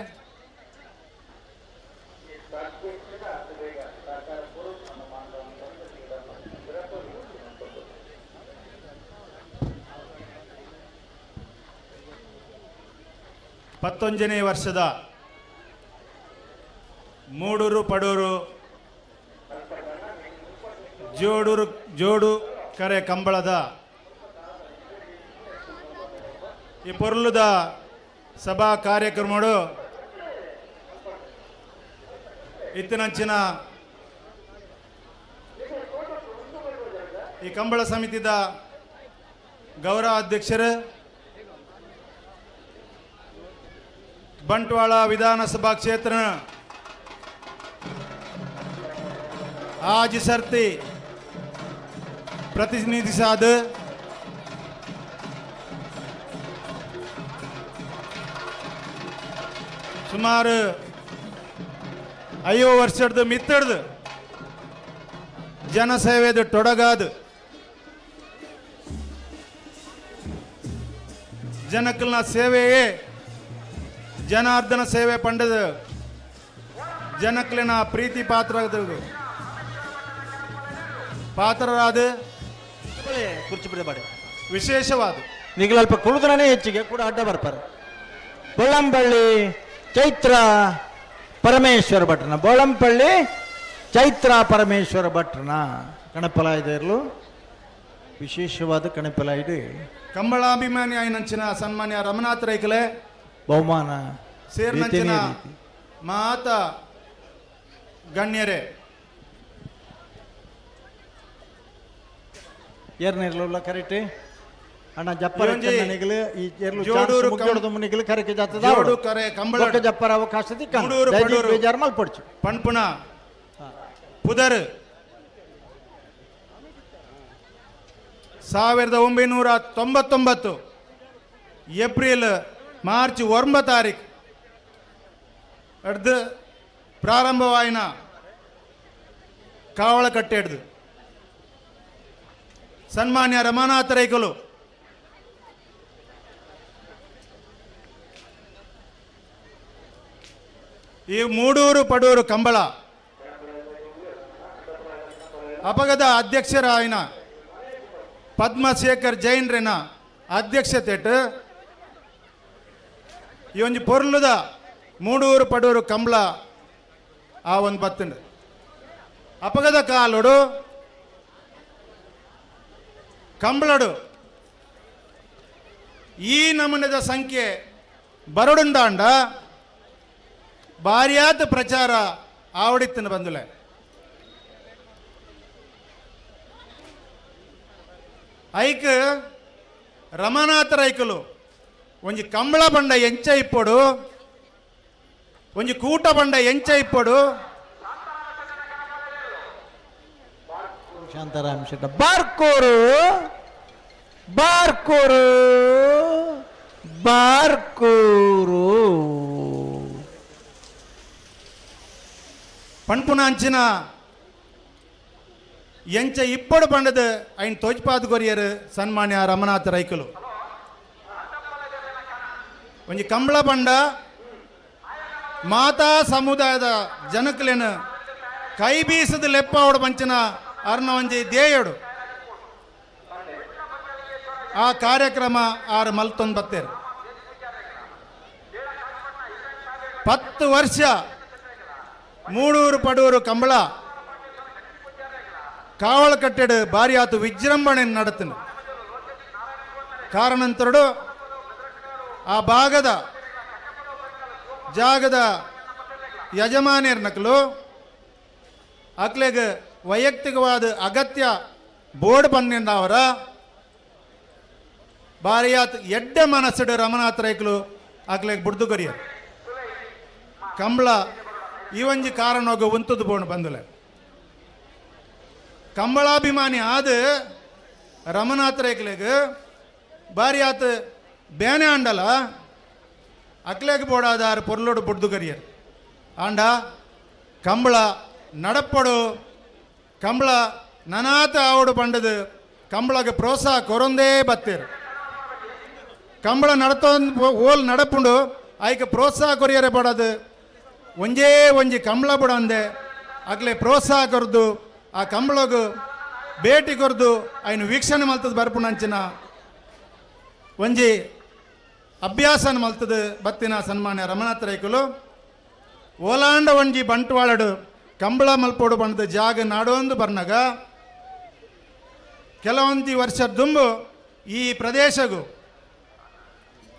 ಪತ್ತೊಂಜನೇ ವರ್ಷದ ಮೂಡೂರು ಪಡೂರು ಜೋಡು ಕರೆ ಕಂಬಳದ ಈ ಪೊರ್ಲುದ ಸಭಾ ಕಾರ್ಯಕ್ರಮಗಳು ಇತ್ತಿನಂಚಿನ ಈ ಕಂಬಳ ಸಮಿತಿದ ಗೌರವ ಅಧ್ಯಕ್ಷರು, ಬಂಟ್ವಾಳ ವಿಧಾನಸಭಾ ಕ್ಷೇತ್ರ आज ಸರ್ತಿ ಪ್ರತಿನಿಧಿಸಾದ ಸುಮಾರು 5 ವರ್ಷದ ಮಿತ್ತಡ್ದು ಜನಸೇವೆದ ತೊಡಗಾದ ಜನಕಲ್ನ ಸೇವೆಯೇ ಜನಾರ್ದನ ಸೇವೆ ಪಂಡದ ಜನಕಲಿನ ಪ್ರೀತಿ ಪಾತ್ರರಾದ ಕುರ್ಚಿ ಬಿಡಬೇಡಿ. ವಿಶೇಷವಾದ ನಿಗಲಲ್ಪ ಕುಳಿದ್ರೆ ಹೆಚ್ಚಿಗೆ ಕೂಡ ಅಡ್ಡ ಬರ್ತಾರೆ. ಬೊಳ್ಳಂಪಳ್ಳಿ ಚೈತ್ರ ಪರಮೇಶ್ವರ ಭಟ್ರನ, ಬೋಳಂಪಳ್ಳಿ ಚೈತ್ರ ಪರಮೇಶ್ವರ ಭಟ್ರನ ಕಣಪಲಾಯ್ದರ್ಲು ವಿಶೇಷವಾದ ಕಣಪಲಾಯ್ದು ಕಂಬಳಾಭಿಮಾನಿ ಆಯ್ನಂಚಿನ ಸನ್ಮಾನ್ಯ ರಮನಾಥ್ ರೈಕಲೆ ಬಹುಮಾನ ಸೇರ್ನಂಚಿನ ಮಾತ ಗಣ್ಯರೇ, ಏರ್ನಿರ್ಲ ಕರೆಕ್ಟ್ ಅಣ್ಣ ಜಪ್ಪರ ನಿಗಲು ಈ ಏರ್ಲು ಜೋಡು ಮುನಿಗಲು ಕರೆಕೆ ಜಾತದ ಜೋಡು ಕರೆ ಕಂಬಳ ಜಪ್ಪರ ಅವಕಾಶದಿ ಬೇಜಾರು ಮಲ್ಪಡ್ಚು ಪಣ್ಪುಣ ಪುದರ್ 1999 ಏಪ್ರಿಲ್ ಮಾರ್ಚ್ 9 ತಾರೀಕು ಅಡ್ದು ಪ್ರಾರಂಭವಾಯಿನ ಕಾವಳ ಕಟ್ಟೆಡ್ದು ಸನ್ಮಾನ್ಯ ರಮನಾಥ ರೈಕಲು ಈ ಮೂಡೂರು ಪಡೂರು ಕಂಬಳ ಅಪಗದ ಅಧ್ಯಕ್ಷರಾಯಿನ ಪದ್ಮಶೇಖರ್ ಜೈನ್ರನ ಅಧ್ಯಕ್ಷತೆಟ್ ಈ ಒಂದು ಪೊರ್ಲುದ ಮೂಡೂರು ಪಡೂರು ಕಂಬಳ ಆ ಒಂದು ಬತ್ತಂಡು ಅಪಗದ ಕಾಲುಡು ಕಂಬಳಡು ಈ ನಮೂನೆದ ಸಂಖ್ಯೆ ಬರಡುಂಡಾಂಡ ಭಾರಿಯಾದ ಪ್ರಚಾರ ಆವಡಿತ್ತನ್ನು ಬಂದುಲೆ ಐಕ್ ರಮನಾಥ ರೈಕಲು ಒಂಜಿ ಕಂಬಳ ಬಂಡ ಎಂಚ ಇಪ್ಪಡು, ಒಂಜಿ ಕೂಟ ಬಂಡ ಎಂಚ ಇಪ್ಪಡು ಶಾಂತಾರಾಮ್ ಶೆಟ್ಟ ಬಾರ್ಕೋರು ಬಾರ್ಕೋರು ಬಾರ್ಕೋರು ಪಣ್ಪುನ ಅಂಚಿನ ಎಂಚ ಇಪ್ಪಡು ಬಂಡದ ಐನ್ ತೋಜ್ಪಾದ ಕೊರಿಯರು ಸನ್ಮಾನ್ಯ ರಮನಾಥ ರೈಕಲು ಒಂಜಿ ಕಂಬಳ ಬಂಡ ಮಾತಾ ಸಮುದಾಯದ ಜನಕಲೇನು ಕೈ ಬೀಸದ ಲೆಪ್ಪವಡು ಪಂಚನ ಅರ್ನ ಒಂಜಿ ದೇಯಡು ಆ ಕಾರ್ಯಕ್ರಮ ಆರು ಮಲ್ತೊಂದು ಬತ್ತೇರು 10 ವರ್ಷ ಮೂಡೂರು ಪಡೂರು ಕಂಬಳ ಕಾವಳ ಕಟ್ಟೆಡು ಭಾರಿ ಆತು ವಿಜೃಂಭಣೆ ನಡತನು. ಕಾರಣಂತರಡು ಆ ಭಾಗದ ಜಾಗದ ಯಜಮಾನಿಯರ್ ನಕಲು ಅಕ್ಲೆಗ್ ವೈಯಕ್ತಿಕವಾದ ಅಗತ್ಯ ಬೋರ್ಡ್ ಬಂದಿದ್ದವರ ಬಾರಿಯಾತ್ ಎಡ್ಡೆ ಮನಸ್ಸಿಡು ರಮನಾಥ್ ರೈಕಲು ಅಕ್ಲೆಗ್ ಬುಡ್ದು ಕರಿಯ ಕಂಬಳ ಈ ಒಂಜಿ ಕಾರಣೋಗ ಉಂತದ್ದು ಬೋಣು ಬಂದುಲೆ ಕಂಬಳಾಭಿಮಾನಿ ಆದ ರಮನಾಥ್ ರೈಕ್ಲೆಗ್ ಬಾರಿಯಾತ್ ಬೇನೆ ಅಂಡಲ ಅಕ್ಲೆಗ್ ಬೋಡಾದಾರ ಪೊರ್ಲೋಡು ಬುಡ್ದು ಕರಿಯರ್ ಆಂಡ ಕಂಬಳ ನಡಪಡು ಕಂಬಳ ನನಾತ ಆವಡು ಪಂಡದು ಕಂಬಳಗೆ ಪ್ರೋತ್ಸಾಹ ಕೊರೊಂದೇ ಬತ್ತೇರು ಕಂಬಳ ನಡತೊಂದು ಓಲ್ ನಡಪುಂಡು ಆಯ್ಕೆ ಪ್ರೋತ್ಸಾಹ ಕೊರಿಯರೆ ಪಡೋದು ಒಂಜೇ ಒಂಜಿ ಕಂಬಳ ಬಿಡಂದೆ ಆಗ್ಲೇ ಪ್ರೋತ್ಸಾಹ ಕೊರ್ದು ಆ ಕಂಬಳಗು ಭೇಟಿ ಕೊರ್ದು ಆಯ್ನ ವೀಕ್ಷಣೆ ಮಲ್ತದ ಬರ್ಪುಣಂಚಿನ ಒಂಜಿ ಅಭ್ಯಾಸನ ಮಲ್ತದ ಬತ್ತಿನ ಸನ್ಮಾನ್ಯ ರಮನಾಥ್ ರೈಕುಲು ಓಲಾಂಡ ಒಂಜಿ ಬಂಟ್ವಾಳಡು ಕಂಬಳ ಮಲ್ಪೋಡು ಬಣ್ಣದ ಜಾಗ ನಾಡೊಂದು ಬರ್ನಾಗ ಕೆಲವೊಂದು ವರ್ಷ ದುಂಬು ಈ ಪ್ರದೇಶಗೂ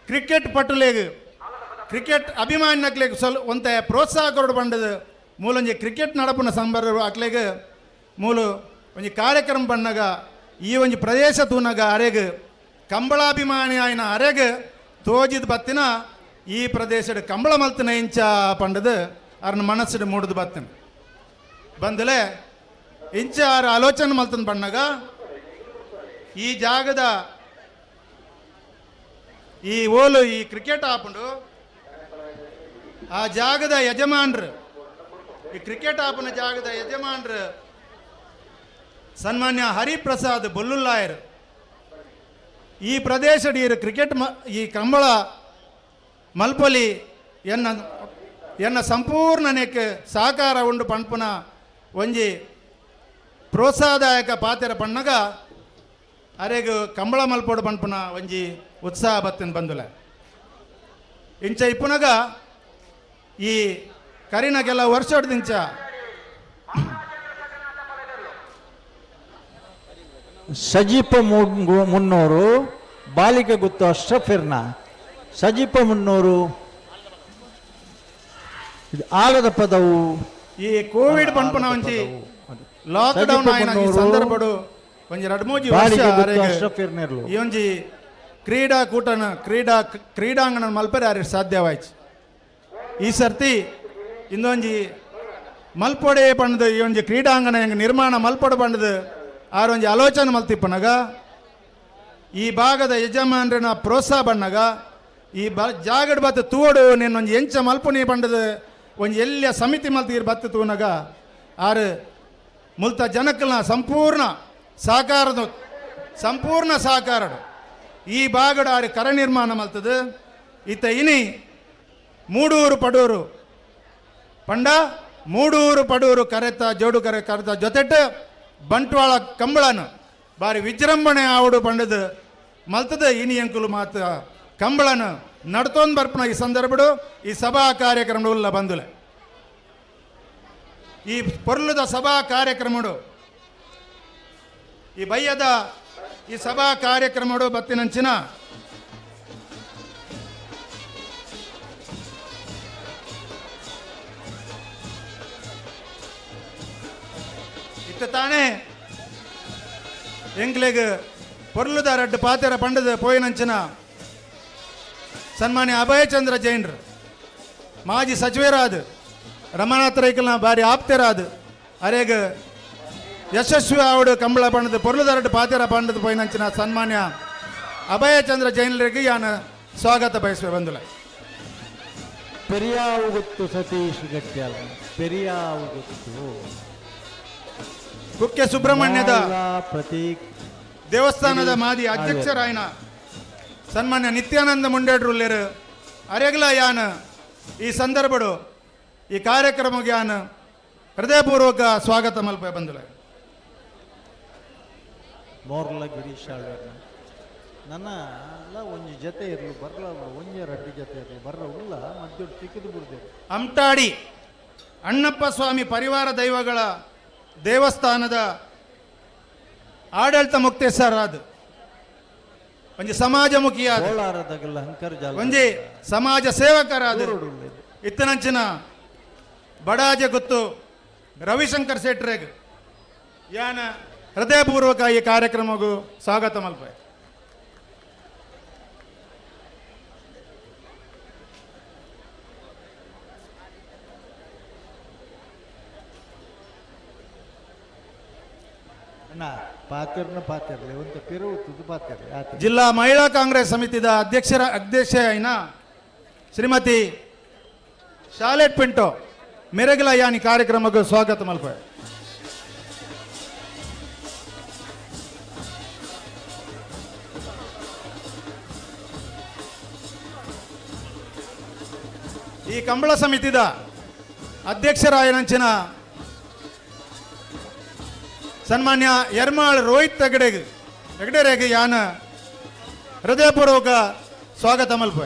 ಕ್ರಿಕೆಟ್ ಪಟುಲೆಗ್ ಕ್ರಿಕೆಟ್ ಅಭಿಮಾನಿ ನಕ್ಲೆಗ್ ಒಂತೆ ಪ್ರೋತ್ಸಾಹ ಕೊರಡು ಬಂಡದು ಮೂಲೊಂಜಿ ಕ್ರಿಕೆಟ್ ನಡಪುನ ಸಂಬರ ಅಕ್ಲೆಗ್ ಮೂಲು ಒಂಜಿ ಕಾರ್ಯಕ್ರಮ ಬಣ್ಣಗ ಈ ಒಂಜಿ ಪ್ರದೇಶ ತೂನಗ ಅರೆಗ್ ಕಂಬಳಾಭಿಮಾನಿ ಆಯ್ನ ಅರೆಗ್ ತೋಜಿದ ಬತ್ತಿನ ಈ ಪ್ರದೇಶದ ಕಂಬಳ ಮಲ್ತಿನ ಇಂಚ ಪಂಡದು ಅವ್ರನ್ನ ಮನಸ್ಸಿಡು ಮೂಡಿದು ಬತ್ತಿನ ಬಂದಲೆ ಇಂಚ ಅವ್ರ ಆಲೋಚನೆ ಮಲ್ತನ ಬಣ್ಣಗ ಈ ಜಾಗದ ಈ ಓಲು ಈ ಕ್ರಿಕೆಟ್ ಆಪುಂಡು ಆ ಜಾಗದ ಯಜಮಾನ್ರು ಈ ಕ್ರಿಕೆಟ್ ಆಪನ ಜಾಗದ ಯಜಮಾನ್ರು ಸನ್ಮಾನ್ಯ ಹರಿಪ್ರಸಾದ್ ಬೊಲ್ಲುಲ್ಲಾಯರ್ ಈ ಪ್ರದೇಶದ ಕ್ರಿಕೆಟ್ ಈ ಕಂಬಳ ಮಲ್ಪಲಿ ಎನ್ನ ಸಂಪೂರ್ಣನೆಕ್ಕೆ ಸಹಕಾರ ಉಂಡು ಪಂಪುನ ಒಂಜಿ ಪ್ರೋತ್ಸಾಹದಾಯಕ ಪಾತ್ರ ಪಣ್ಣಗ ಅರೆಗ್ ಕಂಬಳ ಮಲ್ಪೋಡು ಪಂಪುನ ಒಂಜಿ ಉತ್ಸಾಹ ಬತ್ತಿನ ಬಂದುಲೆ ಇಂಚ ಇಪ್ಪುನಗ ಈ ಕರಿನ ಕೆಲ ವರ್ಷದಿಂಚ ಸಜೀಪ ಮುನ್ನೂರು ಬಾಲಿಕೆ ಗುತ್ತು ಅಶ್ರಫಿರ್ನ ಸಜೀಪ ಮುನ್ನೂರು ಆಲದ ಪದವು ಈ ಕೋವಿಡ್ ಪಂಪುನ ಒಂಜಿ ಲಾಕ್ಡೌನ್ ಆಯ್ನ ಈ ಸಂದರ್ಭಡು ಒಂಜಿ 2-3 ವರ್ಷ ಈ ಒಂಜಿ ಕ್ರೀಡಾಕೂಟನ ಕ್ರೀಡಾಂಗಣ ಮಲ್ಪರೆ ಆರೆ ಸಾಧ್ಯವಾಯ್ತು ಈ ಸರ್ತಿ ಇಂದೊಂಜಿ ಮಲ್ಪೊಡೆ ಪಂಡದು ಈ ಒಂಜಿ ಕ್ರೀಡಾಂಗಣ ಹೆಂಗೆ ನಿರ್ಮಾಣ ಮಲ್ಪೊಡು ಪಂಡದು ಆರೊಂಜಿ ಆಲೋಚನೆ ಮಲ್ತಿಪ್ಪನಾಗ ಈ ಭಾಗದ ಯಜಮಾನ್ರನ್ನ ಪ್ರೋತ್ಸಾಹ ಬಣ್ಣಗ ಈ ಜಾಗಡ್ ಬತ್ತ ತೂಡು ನೀನೊಂಜಿ ಎಂಚ ಮಲ್ಪುನಿ ಪಂಡದು ಒಂಜಿ ಎಲ್ಲ ಸಮಿತಿ ಮಲ್ತಿರ್ ಬತ್ತ ತೂನಗ ಆರು ಮುಲ್ತ ಜನಕ್ಕಲ್ನ ಸಂಪೂರ್ಣ ಸಹಕಾರಡು ಈ ಭಾಗಡ ಆರು ಕರ ನಿರ್ಮಾಣ ಮಲ್ತದು ಇತ್ತ ಇನಿ ಮೂಡೂರು ಪಡೂರು ಪಂಡ ಮೂಡೂರು ಪಡೂರು ಕರೆತ ಜೋಡು ಕರೆತ ಜೊತೆಟ್ಟು ಬಂಟ್ವಾಳ ಕಂಬಳನು ಬಾರಿ ವಿಜೃಂಭಣೆ ಆವಡು ಪಂಡದು ಮಲ್ತದ ಇನಿ ಅಂಕುಲು ಮಾತು ಕಂಬಳನು ನಡ್ತೊಂದು ಬರ್ಪನ ಈ ಸಂದರ್ಭಡು ಈ ಸಭಾ ಕಾರ್ಯಕ್ರಮಗಳ ಬಂದುಲೆ ಈ ಪೊರ್ಲುದ ಸಭಾ ಕಾರ್ಯಕ್ರಮಡು ಈ ಬಯ್ಯದ ಈ ಸಭಾ ಕಾರ್ಯಕ್ರಮಡು ಬತ್ತಿನಂಚಿನ ಇತ್ತ ತಾನೇ ಎಂಗ್ಲೆಗ್ ಪೊರ್ಲುದ ರಡ್ಡು ಪಾತೆರ ಪಂಡದ ಪೋಯಿನಂಚಿನ ಸನ್ಮಾನ್ಯ ಅಭಯಚಂದ್ರ ಜೈನ್ರು ಮಾಜಿ ಸಚಿವರಾದ ರಮನಾಥ್ ರೈಕಲ್ನ ಬಾರಿ ಆಪ್ತರಾದ ಅರೆಗ್ ಯಶಸ್ವಿ ಆವಡು ಕಂಬಳ ಪಂಡದ ಪೊರ್ಲುದ ಪಾತೆರ ಪಂಡದ ಪೋಯಿನಂಚಿನ ಸನ್ಮಾನ್ಯ ಅಭಯಚಂದ್ರ ಜೈನ್ರಿಗೆ ಯಾನ ಸ್ವಾಗತ ಬಯಸುವೆ ಬಂದುಲ ಪೆರಿಯಾವು ಗೊತ್ತು ಸತೀಶ್ ಗಟ್ಯಾಲ ಪೆರಿಯಾವು ಗೊತ್ತು ಕುಕ್ಕೆ ಸುಬ್ರಹ್ಮಣ್ಯದ ಪ್ರತೀಕ್ ದೇವಸ್ಥಾನದ ಮಾಜಿ ಅಧ್ಯಕ್ಷರಾಯನ ಸನ್ಮಾನ್ಯ ನಿತ್ಯಾನಂದ ಮುಂಡೇಡ್ರುಲ್ಲೇರು ಅರೆಗ್ಲ ಯಾನ ಈ ಸಂದರ್ಭಡು ಈ ಕಾರ್ಯಕ್ರಮಕ್ಕೆ ಯಾನ ಹೃದಯಪೂರ್ವಕ ಸ್ವಾಗತ ಮಲ್ಪೆ ಬಂದುಲೆ ಮೋರ್ಲ ಗಿರೀಶ್ ಆಳ್ವಾರ್ನ ನನ್ನ ಎಲ್ಲ ಒಂಜಿ ಜೊತೆ ಇರಲಿ ಬರಲ ಒಂಜೆ ರಡ್ಡಿ ಜೊತೆ ಇರಲಿ ಬರ್ರ ಉಲ್ಲ ಮಧ್ಯ ತಿಕ್ಕಿದು ಬಿಡ್ದೇರು ಅಮ್ಟಾಡಿ ಅಣ್ಣಪ್ಪ ಸ್ವಾಮಿ ಪರಿವಾರ ದೈವಗಳ ದೇವಸ್ಥಾನದ ಆಡಳಿತ ಮುಕ್ತೇಸರಾದ ಒಂಜಿ ಸಮಾಜಮುಖಿಯಾದ ಒಂಜಿ ಸಮಾಜ ಸೇವಕರಾದ ಇತ್ತನಂಚಿನ ಬಡಾಜೆ ಗೊತ್ತು ರವಿಶಂಕರ್ ಶೆಟ್ರೇಗ್ ಯಾನ ಹೃದಯಪೂರ್ವಕ ಈ ಕಾರ್ಯಕ್ರಮಕ್ಕೂ ಸ್ವಾಗತ ಮಲ್ಪ. ಜಿಲ್ಲಾ ಮಹಿಳಾ ಕಾಂಗ್ರೆಸ್ ಸಮಿತಿದ ಅಧ್ಯಕ್ಷ అయిన ಶ್ರೀಮತಿ ಶಾಲೆಟ್ ಪಿಂಟೋ ಮೆರಗಲ ಯಾನಿ ಕಾರ್ಯಕ್ರಮಕ್ಕೂ ಸ್ವಾಗತ ಮಲ್ಪ. ಈ ಕಂಬಳ ಸಮಿತಿದ ಅಧ್ಯಕ್ಷರಾಯನಂಚಿನ ಸನ್ಮಾನ್ಯ ಯರ್ಮಾಳ್ ರೋಹಿತ್ ಹೆಗಡೆರೆಗೆ ಯಾನ ಹೃದಯಪೂರ್ವಕ ಸ್ವಾಗತ ಮಲ್ಪ.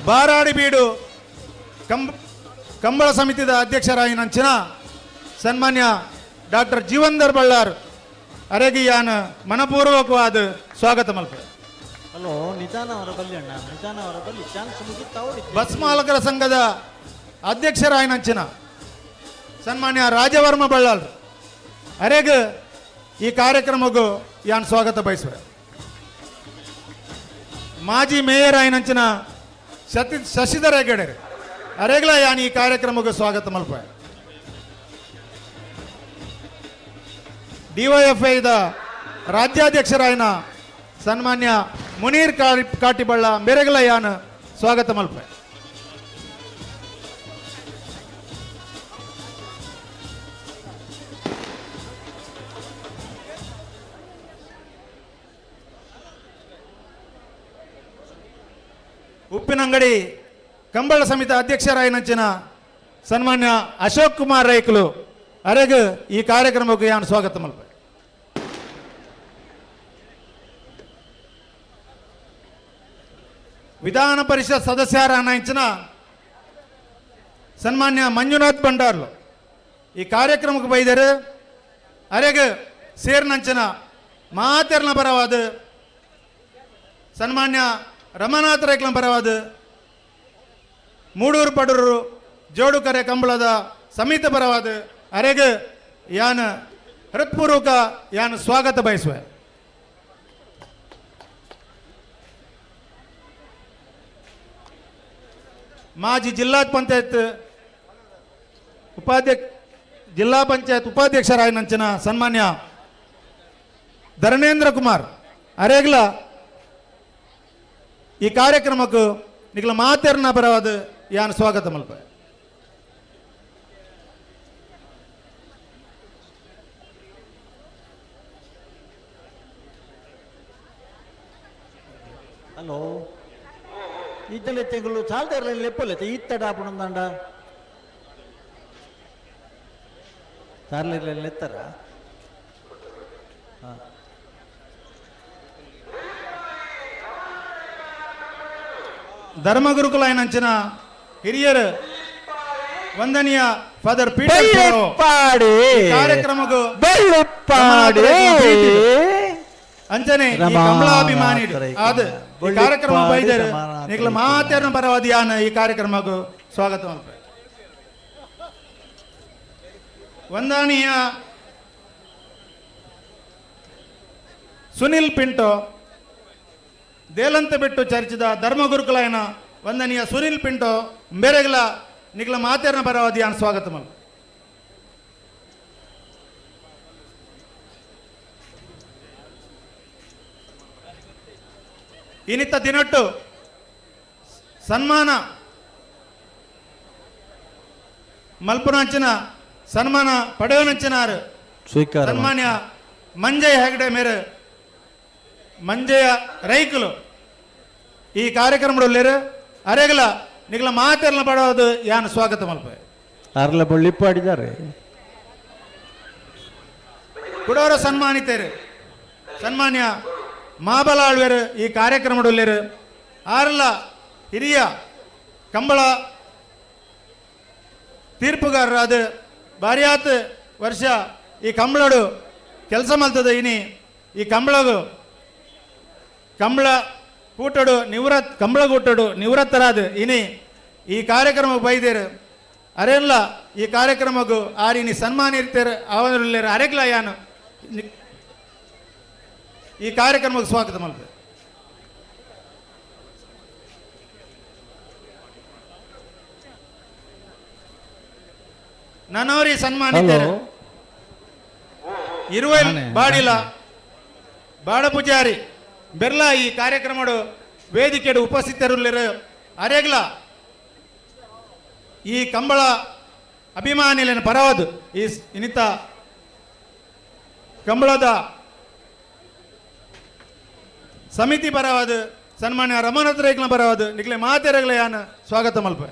ಬಾರಾಡಿ ಬೀಡು ಕಂಬಳ ಸಮಿತಿದ ಅಧ್ಯಕ್ಷರಾಯನಂಚಿನ ಸನ್ಮಾನ್ಯ ಡಾಕ್ಟರ್ ಜೀವಂದರ್ ಬಳ್ಳಾರ್ ಅರೆಗೆ ಯಾನ ಮನಪೂರ್ವಕವಾದ ಸ್ವಾಗತ ಮಲ್ಪ. ಹಲೋ ನಿಧಾನ ಅವರ ಬಲ್ಲಿ ಅಣ್ಣ, ನಿಧಾನ ಅವರ ಬಲ್ಲಿ ಚಾನ್ಸ್ ಮುಗಿತಾವ. ಬಸ್ ಮಾಲಕರ ಸಂಘದ ಅಧ್ಯಕ್ಷರಾಯನಂಚಿನ ಸನ್ಮಾನ್ಯ ರಾಜವರ್ಮ ಬಳ್ಳಾಲ್ ಅರೆಗ ಈ ಕಾರ್ಯಕ್ರಮಕ್ಕೂ ಯಾನ್ ಸ್ವಾಗತ ಬಯಸುವೆ. ಮಾಜಿ ಮೇಯರ್ ಆಯ್ನಂಚಿನ ಶಶಿಧರ ಹೆಗಡೆ ಅರೆಗ್ಲ ಯಾನ್ ಈ ಕಾರ್ಯಕ್ರಮಕ್ಕೂ ಸ್ವಾಗತ ಮಲ್ಪ. ಡಿವೈಎಫ್ಐದ ರಾಜ್ಯಾಧ್ಯಕ್ಷರಾಯನ ಸನ್ಮಾನ್ಯ ಮುನೀರ್ ಕಾಟಿಬಳ್ಳ ಬೆರೆಗಲ ಯಾನ್ ಸ್ವಾಗತ ಮಲ್ಪ. ಉಪ್ಪಿನಂಗಡಿ ಕಂಬಳ ಸಮಿತಿ ಅಧ್ಯಕ್ಷರಾಯನಂಚಿನ ಸನ್ಮಾನ್ಯ ಅಶೋಕ್ ಕುಮಾರ್ ರೈಕಲು ಅರೆಗ ಈ ಕಾರ್ಯಕ್ರಮಕ್ಕೂ ಯಾನ್ ಸ್ವಾಗತ ಮಲ್ಪ. ವಿಧಾನ ಪರಿಷತ್ ಸದಸ್ಯರಾಯನಂಚಿನ ಸನ್ಮಾನ್ಯ ಮಂಜುನಾಥ್ ಭಂಡಾರ್ಲು ಈ ಕಾರ್ಯಕ್ರಮಕ್ಕೆ ಬೈದರು ಅರೆಗ ಸೇರ್ನಂಚಿನ ಮಾತೆರ್ನ ಪರವಾದ ಸನ್ಮಾನ್ಯ ರಮನಾಥ್ ರೈಕ್ಲ ಪರವಾದ ಮೂಡೂರು ಪಡೂರು ಜೋಡುಕರೆ ಕಂಬಳದ ಸಮಿತಿ ಪರವಾದ ಅರೆಗ ಯಾನ್ ಹೃತ್ಪೂರ್ವಕ ಯಾನ್ ಸ್ವಾಗತ ಬಯಸುವೆ. ಮಾಜಿ ಜಿಲ್ಲಾ ಪಂಚಾಯತ್ ಉಪಾಧ್ಯಕ್ಷರಾಯನಂಚಿನ ಸನ್ಮಾನ್ಯ ಧರ್ಮೇಂದ್ರ ಕುಮಾರ್ ಅರೆಗ್ಲ ಈ ಕಾರ್ಯಕ್ರಮಕ್ಕೂ ನಿಖಲ ಮಾತೆರ್ನ ಪರವಾದ ಯಾನ್ ಸ್ವಾಗತ ಮಲ್ಪ. ಹಲೋ ಇದ್ದಲೆ ತೆಂಗಳು ಚಾಲ್ದಾರ ಲೆಪ್ಪಲ್ಲೈತೆ ಇತ್ತಡ ಆಪಣಂದಾಂಡ ತಾರ್ಲೆಲ್ಲ ಎತ್ತರ ಧರ್ಮಗುರುಕುಲ ಏನಂಚಿನ ಹಿರಿಯರು ವಂದನೀಯ ಫಾದರ್ ಪೀಟರ್ ಕಾರ್ಯಕ್ರಮಕ್ಕೂ ಅಂಚನೆ ಈ ಕಮಲಾಭಿಮಾನಿ ಆದ ಈ ಕಾರ್ಯಕ್ರಮ ಬೈದರು ನಿಖಲ ಮಾತೆರ್ನ ಪರವಾದ ಯಾನ ಈ ಕಾರ್ಯಕ್ರಮಕ್ಕೂ ಸ್ವಾಗತ ಮಲ್ಪ. ವಂದನೀಯ ಸುನಿಲ್ ಪಿಂಟೋ ದೇಲಂತ ಬಿಟ್ಟು ಚರ್ಚಿದ ಧರ್ಮಗುರುಕುಲಾಯನ ವಂದನೀಯ ಸುನಿಲ್ ಪಿಂಟೋ ಬೇರೆಗಲ ನಿಖಲ ಮಾತೆರ್ನ ಪರವಾದ ಯಾನ್ ಸ್ವಾಗತ ಮಲ್ಪ. ಇನ್ನಿತ್ತ ದಿನಟ್ಟು ಸನ್ಮಾನ ಮಲ್ಪುನಂಚಿನ ಸನ್ಮಾನ ಪಡೆಯೋನಂಚಿನಾರು ಸನ್ಮಾನ್ಯ ಮಂಜಯ್ಯ ಹೆಗಡೆ ಮೇರೆ ಮಂಜಯ್ಯ ರೈಕಲು ಈ ಕಾರ್ಯಕ್ರಮದಲ್ಲಿರು ಅರೆಗಲ ನಿಖಲ ಮಾತೆರ್ನ ಪಡೆಯೋದು ಯಾನ್ ಸ್ವಾಗತ ಮಲ್ಪ. ಅರ್ಲ ಬಳ್ಳಿ ಪಾಡಿದ್ದಾರೆ ಕುಡೋರ ಸನ್ಮಾನಿತರು ಸನ್ಮಾನ್ಯ ಮಾಬಲಾಳ್ವರು ಈ ಕಾರ್ಯಕ್ರಮದಲ್ಲಿರು ಆರಲ್ಲ ಹಿರಿಯ ಕಂಬಳ ತೀರ್ಪುಗಾರರಾದ ಬಾರಿಯಾತ ವರ್ಷ ಈ ಕಂಬಳಡು ಕೆಲಸ ಮಲ್ತದ ಇನಿ ಈ ಕಂಬಳಗು ಕಂಬಳ ಕೂಟಡು ಕಂಬಳ ಕೂಟಡು ನಿವೃತ್ತರಾದ ಇನಿ ಈ ಕಾರ್ಯಕ್ರಮ ಬೈದೇರು ಅರೆಲ್ಲ ಈ ಕಾರ್ಯಕ್ರಮಕ್ಕೂ ಆರಿನಿ ಸನ್ಮಾನಿರ್ತಾರೆ ಅವರಲ್ಲಿ ಅರೆಗ್ಲ ಯಾನು ಈ ಕಾರ್ಯಕ್ರಮಕ್ಕೆ ಸ್ವಾಗತ ಮಲ್ಪೆ. ನನ್ನವರಿ ಸನ್ಮಾನಿತರು ಇರುವೆಲ್ ಬಾಡಿಲ ಬಾಡ ಪೂಜಾರಿ ಬೆರ್ಲ ಈ ಕಾರ್ಯಕ್ರಮಡು ವೇದಿಕೆಡು ಉಪಸ್ಥಿತರುಳ್ಳಿರು ಅರೆಗ್ಲ ಈ ಕಂಬಳ ಅಭಿಮಾನಿಲಿನ ಪರವದು ಈ ಇನಿತ ಕಂಬಳದ ಸಮಿತಿ ಪರವಾದ ಸನ್ಮಾನ್ಯ ರಮನಾಥ ರೇಗ್ಲ ಪರವಾದ ನಿಕ್ಲೆ ಮಾತೆರಗ್ಲ ಯಾನ ಸ್ವಾಗತ ಮಲ್ಪ.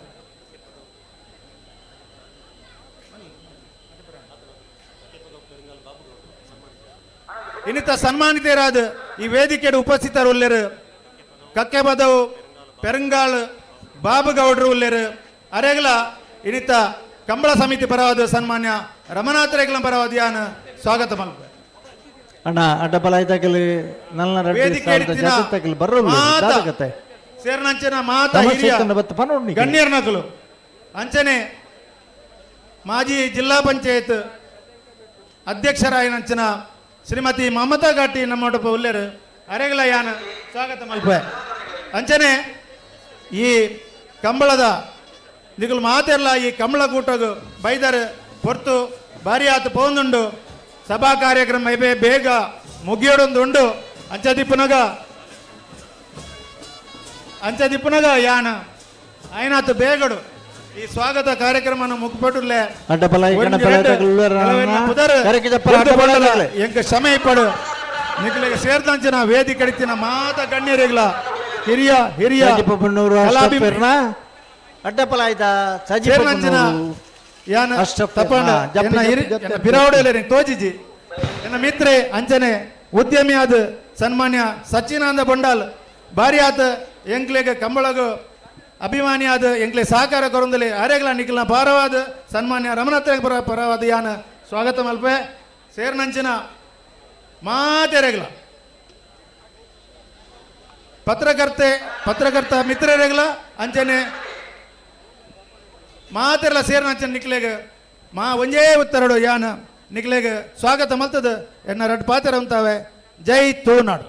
ಇನ್ನಿತ ಸನ್ಮಾನಿತರಾದ ಈ ವೇದಿಕೆಡು ಉಪಸ್ಥಿತರುಳ್ಳೆರು ಕಕ್ಕೆ ಬದವು ಪೆರಂಗಾಳ್ ಬಾಬುಗೌಡರು ಉಳ್ಳೆರು ಅರೆಗ್ಲ ಇನ್ನಿತ ಕಂಬಳ ಸಮಿತಿ ಪರವಾದ ಸನ್ಮಾನ್ಯ ರಮನಾಥ ರೇಗ್ಲ ಪರವಾದ ಯಾನ ಸ್ವಾಗತ ಮಲ್ಪ. ಅಣ್ಣ ಅಡ್ಡಬಲಾಯ್ದಾಗಲಿ ನನ್ನ ಜಗತ್ತಲ್ಲಿ ಬರೋದು ಸೇರ್ನಂಚನ ಮಾತಾ ಹಿರಿಯ ಗಣ್ಯರ್ನಕಲು ಅಂಚನೆ ಮಾಜಿ ಜಿಲ್ಲಾ ಪಂಚಾಯತ್ ಅಧ್ಯಕ್ಷರಾಯನಂಚನ ಶ್ರೀಮತಿ ಮಮತಾ ಘಾಟಿ ನಮ್ಮ ಉಲ್ಲೇರು ಅರೆಗಲ ಯಾನ ಸ್ವಾಗತ ಮಲ್ಪ. ಅಂಚನೆ ಈ ಕಂಬಳದ ನಿಗಲು ಮಾತೆಲ್ಲ ಈ ಕಂಬಳ ಕೂಟಗು ಬೈದರ್ ಹೊರ್ತು ಭಾರಿ ಆತ ಪೋಂದುಂಡು ಸಭಾ ಕಾರ್ಯಕ್ರಮ ಬೇಗ ಮುಗಿಯೋಡೊಂದು ಅಂಚದಿಪ್ಪುನಗ ಯಾನ ಆಯ್ನಾತು ಬೇಗಡು ಈ ಸ್ವಾಗತ ಕಾರ್ಯಕ್ರಮ ಮುಗ್ಪಟ್ಟುಲ್ಲೆ ಎಂಕ ಶ್ರಮೆ ಇಪ್ಪಡು ನಿಕ್ಲೆಗೆ ಸೇರ್ದಂಚಿನ ವೇದಿ ಕಡಿತಿನ ಮಾತ ಗಣ್ಯರಿಗ್ಲ ಹಿರಿಯ ಹಿರಿಯ ಅಡ್ಡಪಲ ಆಯ್ತಾ ಯಾನ ತಪ್ಪಂಡ ಪಿರಾವಡೆ ತೋಜಿಜಿ ಎನ್ನ ಮಿತ್ರೆ ಅಂಚನೆ ಉದ್ಯಮಿ ಆದ ಸನ್ಮಾನ್ಯ ಸಚ್ಚಿನಾನಂದ ಬಂಡಾಲ್ ಭಾರಿ ಆತ ಎಂಕ್ಲೆಗೆ ಕಂಬಳಗು ಅಭಿಮಾನಿ ಆದ ಎಂಕ್ಲೆ ಸಹಕಾರ ಕೊರೊಂದಲೆ ಅರೆಗ್ಲ ನಿಖಿಲ್ನ ಪಾರವಾದ ಸನ್ಮಾನ್ಯ ರಮನಾಥ ಪರವಾದ ಯಾನ ಸ್ವಾಗತ ಮಲ್ಪೆ. ಸೇರ್ನಂಚಿನ ಮಾತೆರೆಗ್ಲ ಪತ್ರಕರ್ತ ಮಿತ್ರರೆಗ್ಲ ಅಂಚನೆ ಮಾತೆರ್ಲ ಸೇರ್ನಂಚನ ನಿಕ್ಲೆಗೆ ಮಾ ಒಂಜೇ ಉತ್ತರಡು ಯಾನ ನಿಕ್ಲೆಗೆ ಸ್ವಾಗತ ಮಲ್ತದ ಎನ್ನ ರಡ್ ಪಾತ್ರ ಅಂತಾವೆ. ಜೈ ತೂನಾಡು.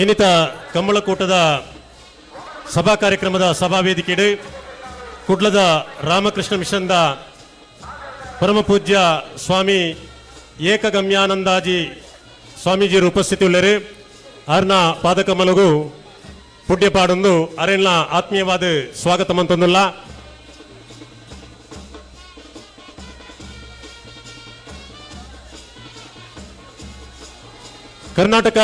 ಇನ್ನಿತ ಕಂಬಳಕೂಟದ ಸಭಾ ಕಾರ್ಯಕ್ರಮದ ಸಭಾ ವೇದಿಕೆಡು ಕುಡ್ಲದ ರಾಮಕೃಷ್ಣ ಮಿಷನ್ದ ಪರಮ ಪೂಜ್ಯ ಸ್ವಾಮಿ ಏಕಗಮ್ಯಾನಂದಾಜಿ ಸ್ವಾಮೀಜಿಯರು ಉಪಸ್ಥಿತಿ ಉಳ್ಳರು. ಆರ್ನ ಪಾದಕಮಲಗು ಪುಡ್ಯ ಪಾಡೊಂದು ಅರೆನ್ಲ ಆತ್ಮೀಯವಾದ ಸ್ವಾಗತ ಮಂತೊಂದುಲ್ಲ. ಕರ್ನಾಟಕ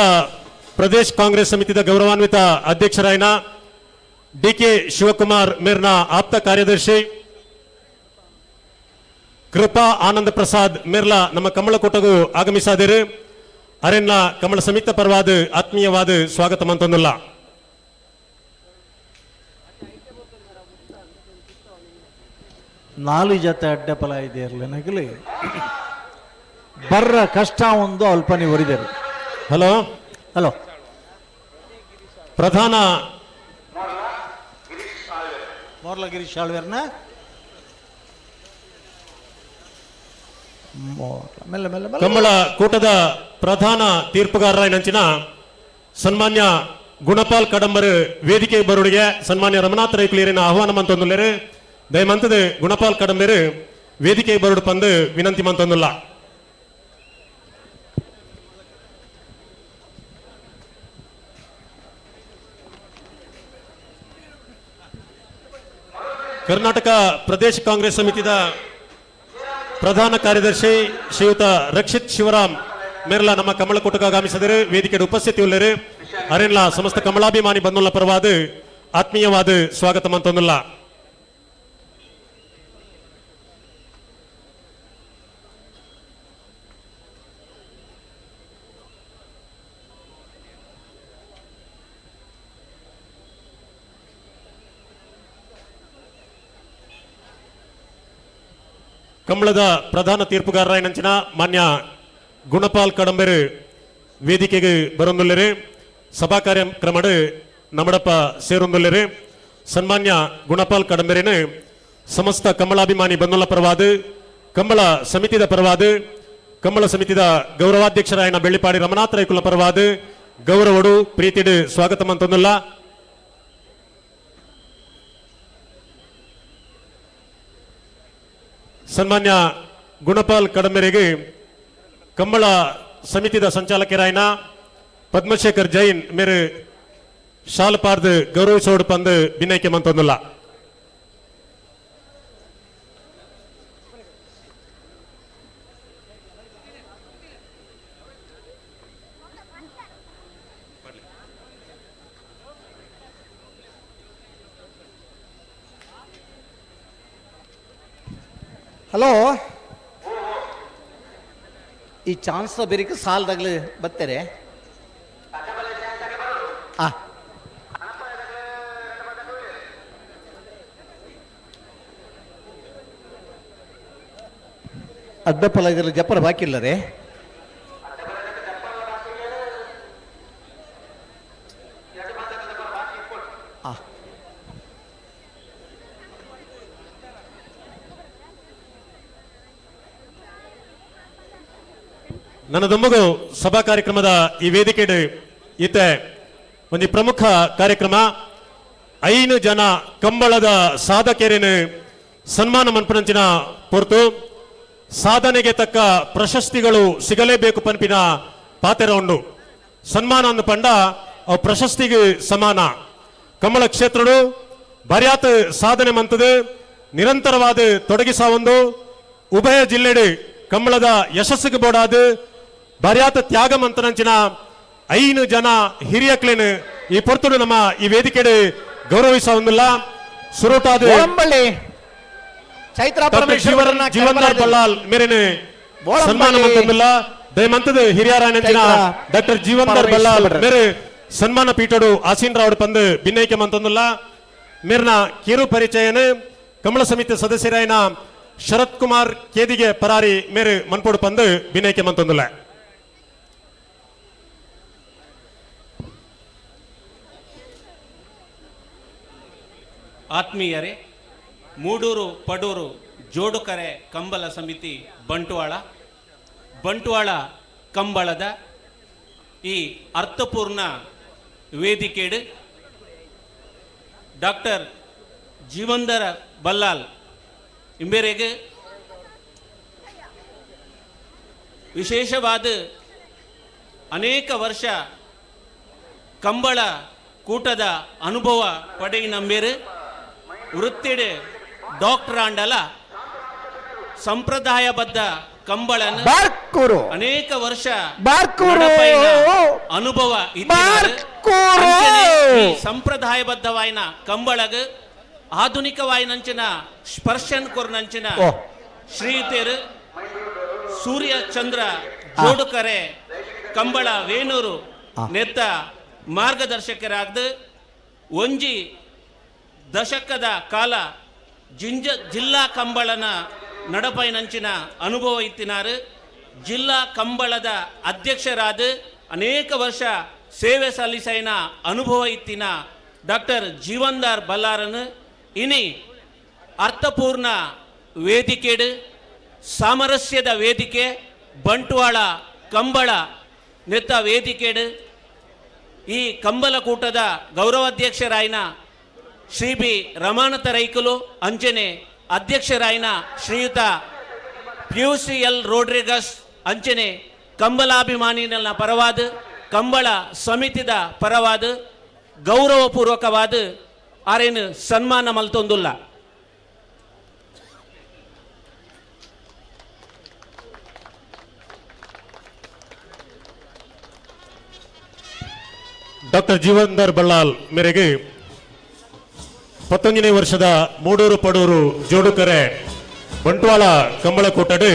ಪ್ರದೇಶ್ ಕಾಂಗ್ರೆಸ್ ಸಮಿತಿದ ಗೌರವಾನ್ವಿತ ಅಧ್ಯಕ್ಷರಾಯನ ಡಿಕೆ ಶಿವಕುಮಾರ್ ಮೇರ್ನ ಆಪ್ತ ಕಾರ್ಯದರ್ಶಿ ಕೃಪಾ ಆನಂದ ಪ್ರಸಾದ್ ಮೇರ್ಲ ನಮ್ಮ ಕಂಬಳಕೂಟಗೂ ಆಗಮಿಸಾದಿರು. ಅರೆನ್ನ ಕಂಬಳ ಸಮಿತ ಪರವಾದ ಆತ್ಮೀಯವಾದ ಸ್ವಾಗತ ಮಂತೊಂದುಲ್ಲ. ನಾಲ್ಕು ಜೊತೆ ಅಡ್ಡಪಲ ಇದೆಯಲ್ಲ ನಗಲಿ ಬರ್ರ ಕಷ್ಟ ಒಂದು ಅಲ್ಪನಿ ಹೊರಿದರು. ಹಲೋ ಹಲೋ ಪ್ರಧಾನ ಮೋರ್ಲ ಗಿರೀಶ್ ಆಳ್ವೇರ್ನ ಕಂಬಳ ಕೂಟದ ಪ್ರಧಾನ ತೀರ್ಪುಗಾರರಾಯನಂಚಿನ ಸನ್ಮಾನ್ಯ ಗುಣಪಾಲ್ ಕಡಂಬರ್ ವೇದಿಕೆ ಬರುಡಿಗೆ ಸನ್ಮಾನ್ಯ ರಮನಾಥ ರೈಕುಲಿಯರಿನ ಆಹ್ವಾನ ಮಂತೊಂದುಲ್ಲೇರು. ದಯಮಂತದ ಗುಣಪಾಲ್ ಕಡಂಬರ್ ವೇದಿಕೆ ಬರುಡು ಪಂದು ವಿನಂತಿ ಮಂತೊಂದುಲ್ಲ. ಕರ್ನಾಟಕ ಪ್ರದೇಶ ಕಾಂಗ್ರೆಸ್ ಸಮಿತಿದ ಪ್ರಧಾನ ಕಾರ್ಯದರ್ಶಿ ಶ್ರೀಯುತ ರಕ್ಷಿತ್ ಶಿವರಾಮ್ ಮೇರ್ಲ ನಮ್ಮ ಕಂಬಳಕೂಟಕ್ಕೆ ಆಗಮಿಸಿದರು. ವೇದಿಕೆಯ ಉಪಸ್ಥಿತಿ ಉಳ್ಳರು. ಅರೆನ್ಲ ಸಮಸ್ತ ಕಮಲಾಭಿಮಾನಿ ಬಂದುಲ್ಲ ಪರವಾದ ಆತ್ಮೀಯವಾದ ಸ್ವಾಗತ ಮಂತೊಂದುಲ್ಲ. ಕಂಬಳದ ಪ್ರಧಾನ ತೀರ್ಪುಗಾರರಾಯನಂಚಿನ ಮಾನ್ಯ ಗುಣಪಾಲ್ ಕಡಂಬೆರು ವೇದಿಕೆಗೆ ಬರೊಂದುಲ್ಲೆರು. ಸಭಾ ಕಾರ್ಯಕ್ರಮಡು ನಮ್ಮಡಪ್ಪ ಸೇರೊಂದುಲ್ಲೆರು. ಸನ್ಮಾನ್ಯ ಗುಣಪಾಲ್ ಕಡಂಬೆರಿನ ಸಮಸ್ತ ಕಂಬಳಾಭಿಮಾನಿ ಬಂಧುಗಳ ಪರವಾದ ಕಂಬಳ ಸಮಿತಿದ ಪರವಾದ ಕಂಬಳ ಸಮಿತಿದ ಗೌರವಾಧ್ಯಕ್ಷರಾಯನ ಬೆಳ್ಳಿಪಾಡಿ ರಮನಾಥ್ ರೈಕುಲ ಪರವಾದ ಗೌರವಡು ಪ್ರೀತಿಡು ಸ್ವಾಗತ ಮಂತೊಂದುಲ್ಲ. ಸನ್ಮಾನ್ಯ ಗುಣಪಾಲ್ ಕಡಂಬೆರಿಗೆ ಕಂಬಳ ಸಮಿತಿದ ಸಂಚಾಲಕರಾಯನ ಪದ್ಮಶೇಖರ್ ಜೈನ್ ಮೇರೆ ಶಾಲ್ ಪಾರ್ದು ಗೌರವಿಸೋಡು ಪಂದು ಭಿನ್ನೈಕೆ ಮಂತೊಂದುಲ್ಲ. ಹಲೋ, ಈ ಚಾನ್ಸ್ ಬೇರೆ ಸಾಲದಾಗ್ಲಿ ಬರ್ತಾರೆ. ಅಡ್ಡ ಫಲ ಜಪ್ಪರ ಬಾಕಿಲ್ಲ ರೇ. ನನ್ನ ದೊಂಬಗು ಸಭಾ ಕಾರ್ಯಕ್ರಮದ ಈ ವೇದಿಕೆ ಇತ್ತೆ ಒಂದು ಪ್ರಮುಖ ಕಾರ್ಯಕ್ರಮ. 5 ಜನ ಕಂಬಳದ ಸಾಧಕರೇನು ಸನ್ಮಾನ ಮನ್ಪನಂಚಿನ ಹೊರತು ಸಾಧನೆಗೆ ತಕ್ಕ ಪ್ರಶಸ್ತಿಗಳು ಸಿಗಲೇಬೇಕು ಪನ್ಪಿನ ಪಾತೆರ ಉಂಡು. ಸನ್ಮಾನ ಅಂದು ಪಂಡ ಅವು ಪ್ರಶಸ್ತಿಗೆ ಸಮಾನ. ಕಂಬಳ ಕ್ಷೇತ್ರಡು ಬರ್ಯಾತ್ ಸಾಧನೆ ಮಂತದು ನಿರಂತರವಾದ ತೊಡಗಿಸಾವೊಂದು ಉಭಯ ಜಿಲ್ಲೆಡು ಕಂಬಳದ ಯಶಸ್ಸಿಗೆ ಬೋಡಾದು ಬರ್ಯಾತ ತ್ಯಾಗ ಮಂತನಂಚಿನ 5 ಜನ ಹಿರಿಯಕ್ಲೇನು ಈ ಪೊರ್ತುಡು ನಮ್ಮ ಈ ವೇದಿಕೆಡು ಗೌರವಿಸೊಂದಿಲ್ಲ. ಸುರುಟಾದ ಜೀವನ್ದಾರ್ ಬಲ್ಲಾಲ್ ಮೇರೆನೆ ಸನ್ಮಾನ ಮಂತೊಂದಿಲ್ಲ. ದಯಮಂತದ ಹಿರಿಯರಾಯನಂಚಿನ ಡಾಕ್ಟರ್ ಜೀವನ್ದಾರ್ ಬಲ್ಲಾಲ್ ಮೇರೆ ಸನ್ಮಾನ ಪೀಠಡು ಆಸೀನ್ ರಾವ್ ಪಂದು ಭಿನ್ನೈಕೆ ಮಂತೊಂದಿಲ್ಲ. ಮೇರ್ನ ಕಿರು ಪರಿಚಯನ ಕಂಬಳ ಸಮಿತಿ ಸದಸ್ಯರಾಯನ ಶರತ್ ಕುಮಾರ್ ಕೇದಿಗೆ ಪರಾರಿ ಮೇರೆ ಮನ್ಪೋಡು ಪಂದು ಭಿನ್ನೈಕೆ ಮಂತೊಂದಿಲ್ಲ. ಆತ್ಮೀಯರೇ, ಮೂಡೂರು ಪಡೂರು ಜೋಡುಕರೆ ಕಂಬಳ ಸಮಿತಿ ಬಂಟ್ವಾಳ ಕಂಬಳದ ಈ ಅರ್ಥಪೂರ್ಣ ವೇದಿಕೆಡು ಡಾಕ್ಟರ್ ಜೀವಂದರ ಬಲ್ಲಾಲ್ ಇಂಬೇರೆಗೆ ವಿಶೇಷವಾದ ಅನೇಕ ವರ್ಷ ಕಂಬಳ ಕೂಟದ ಅನುಭವ ಪಡೆಯಿನಂಬೇರು ವೃತ್ತಿಡೆ ಡಾಕ್ಟರ್ ಆಂಡಲ ಸಂಪ್ರದಾಯಬದ್ಧ ಕಂಬಳನ ಅನೇಕ ವರ್ಷ ಅನುಭವ ಈ ಸಂಪ್ರದಾಯಬದ್ಧವಾಯಿನ ಕಂಬಳಗ ಆಧುನಿಕವಾಯಿನಂಚಿನ ಸ್ಪರ್ಶನ್ ಕೊರ್ನಂಚಿನ ಶ್ರೀಯುತೇರು ಸೂರ್ಯ ಚಂದ್ರ ಜೋಡುಕರೆ ಕಂಬಳ ವೇಣೂರು ನೆತ್ತ ಮಾರ್ಗದರ್ಶಕರಾಗ್ದು ಒಂಜಿ ದಶಕದ ಕಾಲ ಜಿಲ್ಲಾ ಕಂಬಳನ ನಡಪೈನಂಚಿನ ಅನುಭವ ಇತ್ತಿನಾರು. ಜಿಲ್ಲಾ ಕಂಬಳದ ಅಧ್ಯಕ್ಷರಾದ ಅನೇಕ ವರ್ಷ ಸೇವೆ ಸಲ್ಲಿಸೈನ ಅನುಭವ ಇತ್ತಿನ ಡಾಕ್ಟರ್ ಜೀವನ್ದಾರ್ ಬಲ್ಲಾರನು ಇನಿ ಅರ್ಥಪೂರ್ಣ ವೇದಿಕೆಡು ಸಾಮರಸ್ಯದ ವೇದಿಕೆ ಬಂಟ್ವಾಳ ಕಂಬಳ ನೆತ್ತ ವೇದಿಕೆಡು ಈ ಕಂಬಳ ಕೂಟದ ಗೌರವಾಧ್ಯಕ್ಷರಾಯಿನ ಶ್ರೀ ಬಿ ರಮಾನಾಥ ರೈಕುಲು ಅಂಚನೆ ಅಧ್ಯಕ್ಷರಾಯಿನ ಶ್ರೀಯುತ PUCL ರೋಡ್ರಿಗಸ್ ಅಂಚನೆ ಕಂಬಳಾಭಿಮಾನಿನ ಪರವಾದ ಕಂಬಳ ಸಮಿತಿದ ಪರವಾದ ಗೌರವಪೂರ್ವಕವಾದ ಆರೇನು ಸನ್ಮಾನ ಮಲ್ತೊಂದುಲ್ಲ. ಡಾಕ್ಟರ್ ಜೀವನ್ದಾರ್ ಬಲ್ಲಾಲ್ ಮೇರೆಗೆ 19ನೇ ವರ್ಷದ ಮೂಡೂರು ಪಡೂರು ಜೋಡುಕರೆ ಬಂಟ್ವಾಳ ಕಂಬಳ ಕೂಟಡು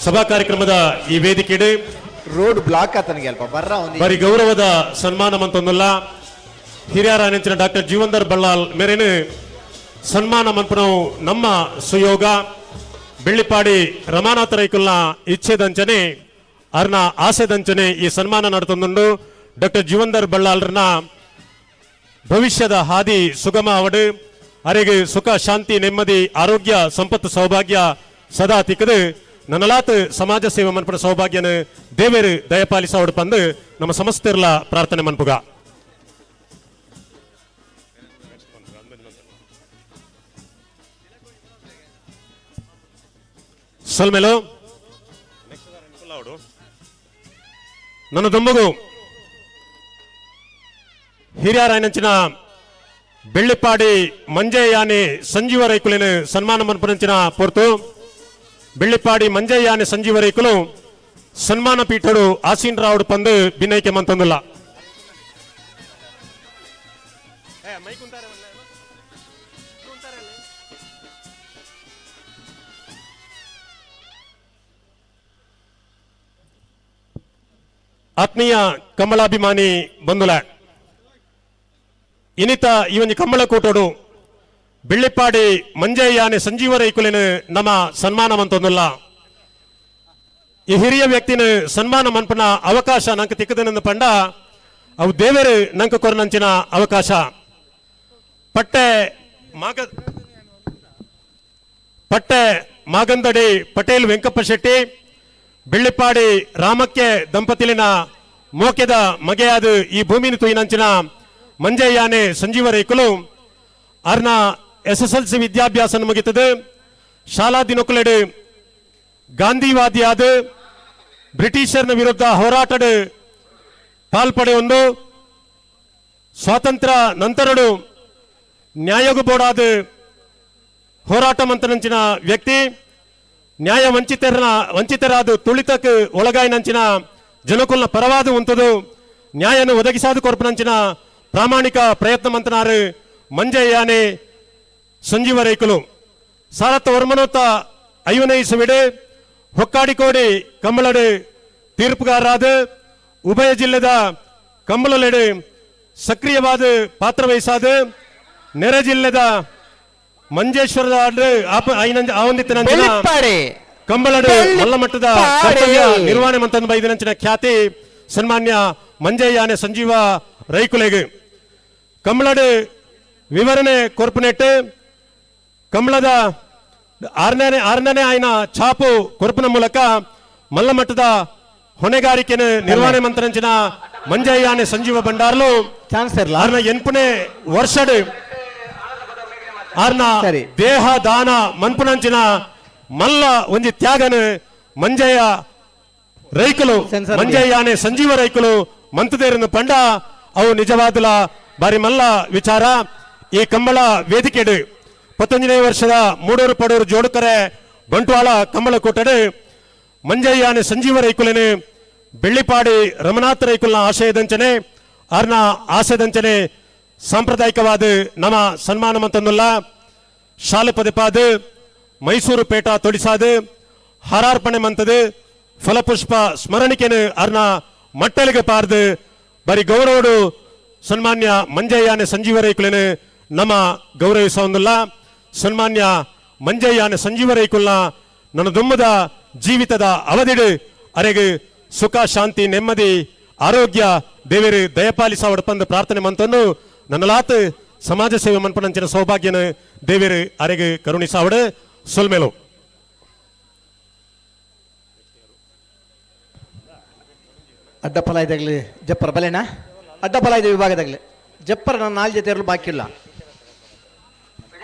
ಸಭಾ ಕಾರ್ಯಕ್ರಮದ ಈ ವೇದಿಕೆಡು ರೋಡ್ ಬ್ಲಾಕ್ ಆತನಿಗೆ ಅಲ್ಪ ಬರ್ರ ಬರೀ ಗೌರವದ ಸನ್ಮಾನ ಮಂತೊಂದುಲ್ಲ. ಹಿರಿಯರ ನೆಂಚಿನ ಡಾಕ್ಟರ್ ಜೀವನ್ದಾರ್ ಬಲ್ಲಾಲ್ ಮೇರೇನು ಸನ್ಮಾನ ಮನ್ಪನವು ನಮ್ಮ ಸುಯೋಗ ಬೆಳ್ಳಿಪಾಡಿ ರಮಾನಾಥ ರೈಕುಲ್ನ ಇಚ್ಛೆದಂಚನೆ ಅರ್ನ ಆಸೆದಂಚನೆ ಈ ಸನ್ಮಾನ ನಡ್ತೊಂದುಂಡು ಡಾಕ್ಟರ್ ಜೀವಂದರ್ ಬಳ್ಳಾಲ್ರನ್ನ ಭವಿಷ್ಯದ ಹಾದಿ ಸುಗಮ ಅವಡು ಅರೆಗೆ ಸುಖ ಶಾಂತಿ ನೆಮ್ಮದಿ ಆರೋಗ್ಯ ಸಂಪತ್ತು ಸೌಭಾಗ್ಯ ಸದಾ ತಿಕ್ಕದು ನನಲಾತ್ ಸಮಾಜ ಸೇವೆ ಮನ್ಪುನ ಸೌಭಾಗ್ಯನ ದೇವೇರು ದಯಪಾಲಿಸ ಅವಡು ಪಂದು ನಮ್ಮ ಸಮಸ್ತೆರ್ಲ ಪ್ರಾರ್ಥನೆ ಮನ್ಪುಗ ಸಲ್ಮೇಲೋ ನನ್ನ ದೊಂಬಗು ಹಿರಿಯರಾಯನಂಚಿನ ಬೆಳ್ಳಿಪಾಡಿ ಮಂಜಯ್ಯಾನೆ ಸಂಜೀವ ರೈಕುಲಿನ ಸನ್ಮಾನ ಮನ್ಪುನಂಚಿನ ಪೊರ್ತು ಬೆಳ್ಳಿಪಾಡಿ ಮಂಜಯ್ಯಾನೆ ಸಂಜೀವ ರೈಕುಲು ಸನ್ಮಾನ ಪೀಠಡು ಆಸೀನ್ ರಾವುಡು ಪಂದು ಭಿನ್ನೈಕೆ ಮಂತೊಂದುಲ್ಲ ಆತ್ಮೀಯ ಕಮಲಾಭಿಮಾನಿ ಬಂಧುಲ ಇನಿತ ಈ ಒಂದು ಕಮ್ಮಳ ಕೂಟೋಡು ಬೆಳ್ಳಿಪಾಡಿ ಮಂಜಯ್ಯಾನೆ ಸಂಜೀವ ರೈಕುಲಿನ ನಮ್ಮ ಸನ್ಮಾನ ಮಂತೊಂದುಲ್ಲ ಈ ಹಿರಿಯ ವ್ಯಕ್ತಿನ ಸನ್ಮಾನ ಮನ್ಪನ ಅವಕಾಶ ನಂಗೆ ತಿಕ್ಕದನೆಂದು ಪಂಡ ಅವು ದೇವರು ನಂಗೆ ಕೊರನಂಚಿನ ಅವಕಾಶ ಪಟ್ಟೆ ಮಾಗಂದಡಿ ಪಟೇಲ್ ವೆಂಕಪ್ಪ ಶೆಟ್ಟಿ ಬೆಳ್ಳಿಪಾಡಿ ರಾಮಕ್ಕೆ ದಂಪತಿಲಿನ ಮೋಕೆದ ಮಗೆಯಾದ ಈ ಭೂಮಿನ ತುಯಿನಂಚಿನ ಮಂಜಯ್ಯಾನೆ ಸಂಜೀವ ರೈಕುಲು ಅರ್ನ SSLC ವಿದ್ಯಾಭ್ಯಾಸ ಮುಗಿತದೆ ಶಾಲಾ ದಿನಕುಲೆಡು ಗಾಂಧಿವಾದಿಯಾದ ಬ್ರಿಟಿಷರ್ನ ವಿರುದ್ಧ ಹೋರಾಟದ ಪಾಲ್ಪಡೆಯೊಂದು ಸ್ವಾತಂತ್ರ್ಯ ನಂತರಡು ನ್ಯಾಯಗೂ ಬೋಡಾದ ಹೋರಾಟ ಮಂತ್ರನಂಚಿನ ವ್ಯಕ್ತಿ ನ್ಯಾಯ ವಂಚಿತರಾದ ತುಳಿತಕ್ಕೆ ಒಳಗಾಯಿನಂಚಿನ ಜನಕುಲ್ನ ಪರವಾದ ಉಂಟದು ನ್ಯಾಯನ ಒದಗಿಸಾದ ಕೊರ್ಪನಂಚಿನ ಪ್ರಾಮಾಣಿಕ ಪ್ರಯತ್ನ ಮಂತನಾರು ಮಂಜಯ್ಯಾನೆ ಸಂಜೀವ ರೈಕುಲು ಸಾರತ್ತ ವರ್ಮನೋತ್ತ ಐವನೈಸವಿಡು ಹೊಕ್ಕಾಡಿಕೋಡಿ ಕಂಬಳಡು ತೀರ್ಪುಗಾರರಾದ ಉಭಯ ಜಿಲ್ಲೆದ ಕಂಬಳಲೆಡು ಸಕ್ರಿಯವಾದ ಪಾತ್ರ ವಹಿಸಾದ ನೆರೆ ಜಿಲ್ಲೆದ ಮಂಜೇಶ್ವರದ ಕಂಬಳಡು ಮಲ್ಲಮಟ್ಟದ ಕರ್ತವ್ಯ ನಿರ್ವಹಣೆ ಮಂತಂದು ಬೈದಿನಂಚಿನ ಖ್ಯಾತಿ ಸನ್ಮಾನ್ಯ ಮಂಜಯ್ಯಾನೆ ಸಂಜೀವ ರೈಕುಲೆಗೆ ಕಂಬಳಡು ವಿವರಣೆ ಕೊರ್ಪುನೆಟ್ಟು ಕಂಬಳದ ಆರನೇ ಆಯ್ನ ಛಾಪು ಕೊರ್ಪುನ ಮೂಲಕ ಮಲ್ಲಮಟ್ಟದ ಹೊಣೆಗಾರಿಕೆನ ನಿರ್ವಹಣೆ ಮಂತ್ರಂಚಿನ ಮಂಜಯ್ಯಾನೆ ಸಂಜೀವ ಬಂಡಾರ್ಲು ಆರ್ನ ಎನ್ಪುನೆ ವರ್ಷಡ್ ಆರ್ನ ದೇಹ ದಾನ ಮನ್ಪುನಂಚಿನ ಮಲ್ಲ ಒಂಜಿ ತ್ಯಾಗನ ಮಂಜಯ್ಯ ರೈಕುಲು ಮಂಜಯ್ಯಾನೆ ಸಂಜೀವ ರೈಕುಲು ಮಂತದೇರನ್ನು ಪಂಡ ಅವು ನಿಜವಾದಲ ಬಾರಿ ಮಲ್ಲ ವಿಚಾರ ಈ ಕಂಬಳ ವೇದಿಕೆಡು 11ನೇ ವರ್ಷದ ಮೂಡೂರು ಪಡೂರು ಜೋಡುಕರೆ ಬಂಟ್ವಾಳ ಕಂಬಳ ಕೂಟಡು ಮಂಜಯ್ಯಾನೆ ಸಂಜೀವ ರೈಕುಲಿನ ಬೆಳ್ಳಿಪಾಡಿ ರಮನಾಥ ರೈಕುಲ್ನ ಆಶಯದಂಚನೆ ಆರ್ನ ಆಸೆದಂಚನೆ ಸಾಂಪ್ರದಾಯಿಕವಾದ ನಮ್ಮ ಸನ್ಮಾನ ಮಂತಂದುಲ್ಲ ಶಾಲೆ ಪದಪಾದ ಮೈಸೂರು ಪೇಟ ತೊಡಿಸಾದ ಹಾರಾರ್ಪಣೆ ಮಂತದು ಫಲಪುಷ್ಪ ಸ್ಮರಣಿಕೆನು ಅರ್ನ ಮಟ್ಟಲಿಗೆ ಪಾರ್ದು ಬರೀ ಗೌರವಡು ಸನ್ಮಾನ್ಯ ಮಂಜಯ್ಯಾನೆ ಸಂಜೀವ ರೈಕುಲಿನ ನಮ್ಮ ಗೌರವಿಸೊಂದಿಲ್ಲ ಸನ್ಮಾನ್ಯ ಮಂಜಯ್ಯಾನೆ ಸಂಜೀವ ರೈಕುಲ್ನ ನನ್ನ ದುಮ್ಮದ ಜೀವಿತದ ಅವಧಿಡು ಅರೆಗೆ ಸುಖ ಶಾಂತಿ ನೆಮ್ಮದಿ ಆರೋಗ್ಯ ದೇವರು ದಯಪಾಲಿಸ ಒಡಪಂದು ಪ್ರಾರ್ಥನೆ ಮಂತನ್ನು ನನ್ನಲಾತ್ ಸಮಾಜ ಸೇವೆ ಮನ್ಪನಂಚಿನ ಸೌಭಾಗ್ಯನ ದೇವರು ಅರೆಗೆ ಕರುಣಿಸಾವಡು ಸೊಲ್ಮೇಲು ಅಡ್ಡಪಲಾಯದಾಗಲಿ ಜಪ್ಪರ ಬಲೆನ ಅಡ್ಡಪಲಾಯದ ವಿಭಾಗದಾಗಲಿ ಜಪ್ಪರ ನನ್ನ ನಾಲ್ ಜೊತೆ ಇರಲು ಬಾಕಿ ಇಲ್ಲ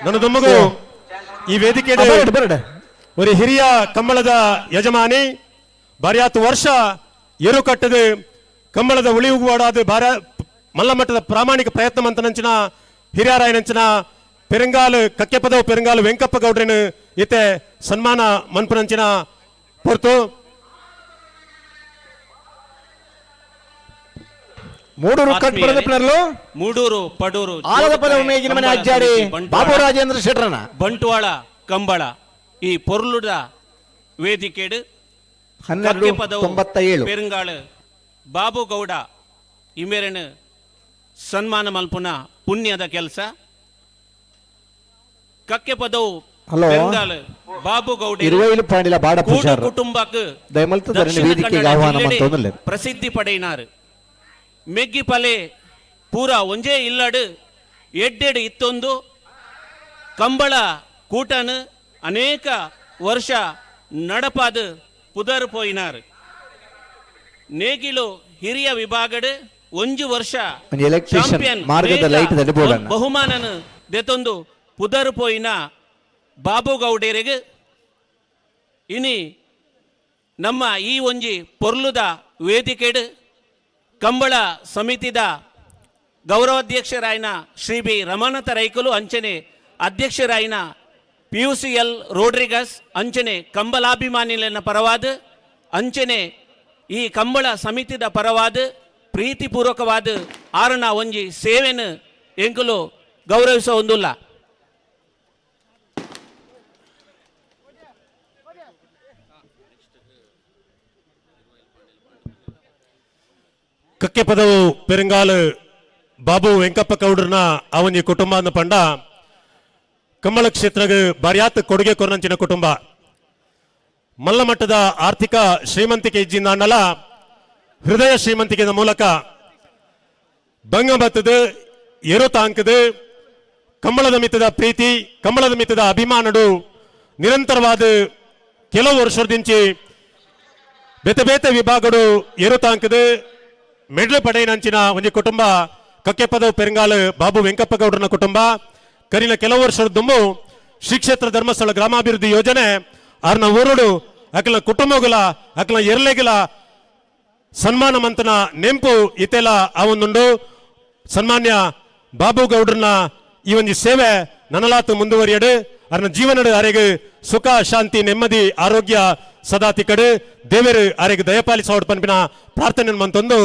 ನನ್ನ ದೊಮ್ಮಗು ಈ ವೇದಿಕೆ ಒಂದು ಹಿರಿಯ ಕಂಬಳದ ಯಜಮಾನಿ ಬಾರಿಯಾತು ವರ್ಷ ಏರು ಕಟ್ಟದು ಕಂಬಳದ ಉಳಿಯುವಾಡಾದ ಮಲ್ಲಮಟ್ಟದ ಪ್ರಾಮಾಣಿಕ ಪ್ರಯತ್ನ ಮಂತನಂಚಿನ ಹಿರಿಯರಾಯನಂಚಿನ ಪೆರಂಗಾಲು ಕಕ್ಕೆ ಪದವು ಪೆರಂಗಾಲು ವೆಂಕಪ್ಪ ಗೌಡ್ರೇನು ಇತ್ತೆ ಸನ್ಮಾನ ಮನ್ಪುನಂಚಿನ ಹೊರತು ಮೂಡೂರು ಕಟ್ಪುರದ ಪ್ಲೇಯರ್ಲು ಮೂಡೂರು ಪಡೂರು ಆಲದ ಪದವು ಮೇಗಿನ ಮನೆ ಅಜ್ಜಾಡಿ ಬಾಬು ರಾಜೇಂದ್ರ ಶೆಟ್ರನ ಬಂಟ್ವಾಳ ಕಂಬಳ ಈ ಪೊರ್ಲುಡ ವೇದಿಕೆಡು 1297 ಪೆರಂಗಾಳು ಬಾಬು ಗೌಡ ಇಮೇರನು ಸನ್ಮಾನ ಮಲ್ಪುನ ಪುಣ್ಯದ ಕೆಲಸ ಕಕ್ಕೆ ಪದವು ಹಲೋ ಬಾಬು ಗೌಡ 20 ಪಾಂಡಿಲ ಬಾಡ ಪೂಜಾರ್ ಕುಟುಂಬಕ್ಕೆ ದಯಮಲ್ತ ಧರಣಿ ವೇದಿಕೆಗೆ ಆಹ್ವಾನ ಮಂತೊಂದುಲ್ಲೆ ಪ್ರಸಿದ್ಧಿ ಪಡೆಯಿನಾರು ಮೆಗ್ಗಿ ಪಲೆ ಪೂರಾ ಒಂಜೇ ಇಲ್ಲಡು ಎಡ್ಡೆಡು ಇತ್ತೊಂದು ಕಂಬಳ ಕೂಟನು ಅನೇಕ ವರ್ಷ ನಡಪಾದು ಪುದರ್ ಪೋಯಿನಾರು ನೇಗಿಲು ಹಿರಿಯ ವಿಭಾಗಡು ಒಂಜು ವರ್ಷ ಚಾಂಪಿಯನ್ ಬಹುಮಾನನು ದೆತೊಂದು ಪುದರ್ ಪೋಯಿನ ಬಾಬು ಗೌಡರಿಗೆ ಇನಿ ನಮ್ಮ ಈ ಒಂಜಿ ಪೊರ್ಲುದ ವೇದಿಕೆಡು ಕಂಬಳ ಸಮಿತಿದ ಗೌರವಾಧ್ಯಕ್ಷರಾಯಿನ ಶ್ರೀ ಬಿ ರಮಾನಾಥ ರೈಕಲು ಅಂಚನೆ ಅಧ್ಯಕ್ಷರಾಯಿನ PUCL ರೋಡ್ರಿಗಸ್ ಅಂಚನೆ ಕಂಬಲಾಭಿಮಾನಿಲನ ಪರವಾದ ಅಂಚನೆ ಈ ಕಂಬಳ ಸಮಿತಿದ ಪರವಾದ ಪ್ರೀತಿಪೂರ್ವಕವಾದ ಆರನ ಒಂಜಿ ಸೇವೆನು ಎಂಕುಲು ಗೌರವಿಸ ಹೊಂದುಲ್ಲ. ಕಕ್ಕೆ ಪದವು ಪೆರಂಗಾಲು ಬಾಬು ವೆಂಕಪ್ಪ ಕೌಡ್ರನ ಅವನಿ ಕುಟುಂಬ ಅನ್ನ ಪಂಡ ಕಂಬಳ ಕ್ಷೇತ್ರಗೆ ಬಾರ್ಯಾತ್ ಕೊಡುಗೆ ಕೊರಂಚಿನ ಕುಟುಂಬ ಮಲ್ಲ ಮಟ್ಟದ ಆರ್ಥಿಕ ಶ್ರೀಮಂತಿಕೆ ಇಜ್ಜಿಂದ ಅನ್ನಲ ಹೃದಯ ಶ್ರೀಮಂತಿಕೆಯ ಮೂಲಕ ಬಂಗ ಬತ್ತದ ಏರೋ ತಾಂಕದ ಕಂಬಳದ ಮಿತ್ತದ ಪ್ರೀತಿ ಕಂಬಳದ ಮಿತ್ತದ ಅಭಿಮಾನಡು ನಿರಂತರವಾದ ಕೆಲವು ವರ್ಷದಿಂಚಿ ಬೇತೆ ಬೇತೆ ವಿಭಾಗಡು ಏರೋ ತಾಂಕದ ಮೆಡ್ಲು ಪಡೆಯನಂಚಿನ ಒಂದು ಕುಟುಂಬ ಕಕ್ಕೆ ಪದವು ಪೆರಂಗಾಲು ಬಾಬು ವೆಂಕಪ್ಪ ಗೌಡ್ರನ ಕುಟುಂಬ ಕರಿನ ಕೆಲವು ವರ್ಷದ ದುಂಬು ಶ್ರೀ ಕ್ಷೇತ್ರ ಧರ್ಮಸ್ಥಳ ಗ್ರಾಮಾಭಿವೃದ್ಧಿ ಯೋಜನೆ ಆರ್ನ ಊರುಡು ಅಕಲ ಕುಟುಂಬಗಳ ಅಕಲ ಎರಲೆಗಳ ಸನ್ಮಾನ ಮಂತನ ನೆಂಪು ಇತೆಲ್ಲ ಅವೊಂದುಂಡು ಸನ್ಮಾನ್ಯ ಬಾಬು ಗೌಡ್ರನ ಈ ಒಂದು ಸೇವೆ ನನಲಾತು ಮುಂದುವರಿಯಡು ಅರ್ನ ಜೀವನದ ಅರೆಗೆ ಸುಖ ಶಾಂತಿ ನೆಮ್ಮದಿ ಆರೋಗ್ಯ ಸದಾ ತಿಕ್ಕಡು ದೇವರು ಅರೆಗೆ ದಯಪಾಲಿಸ ಪನ್ಪಿನ ಪ್ರಾರ್ಥನೆ ಮಂತೊಂದು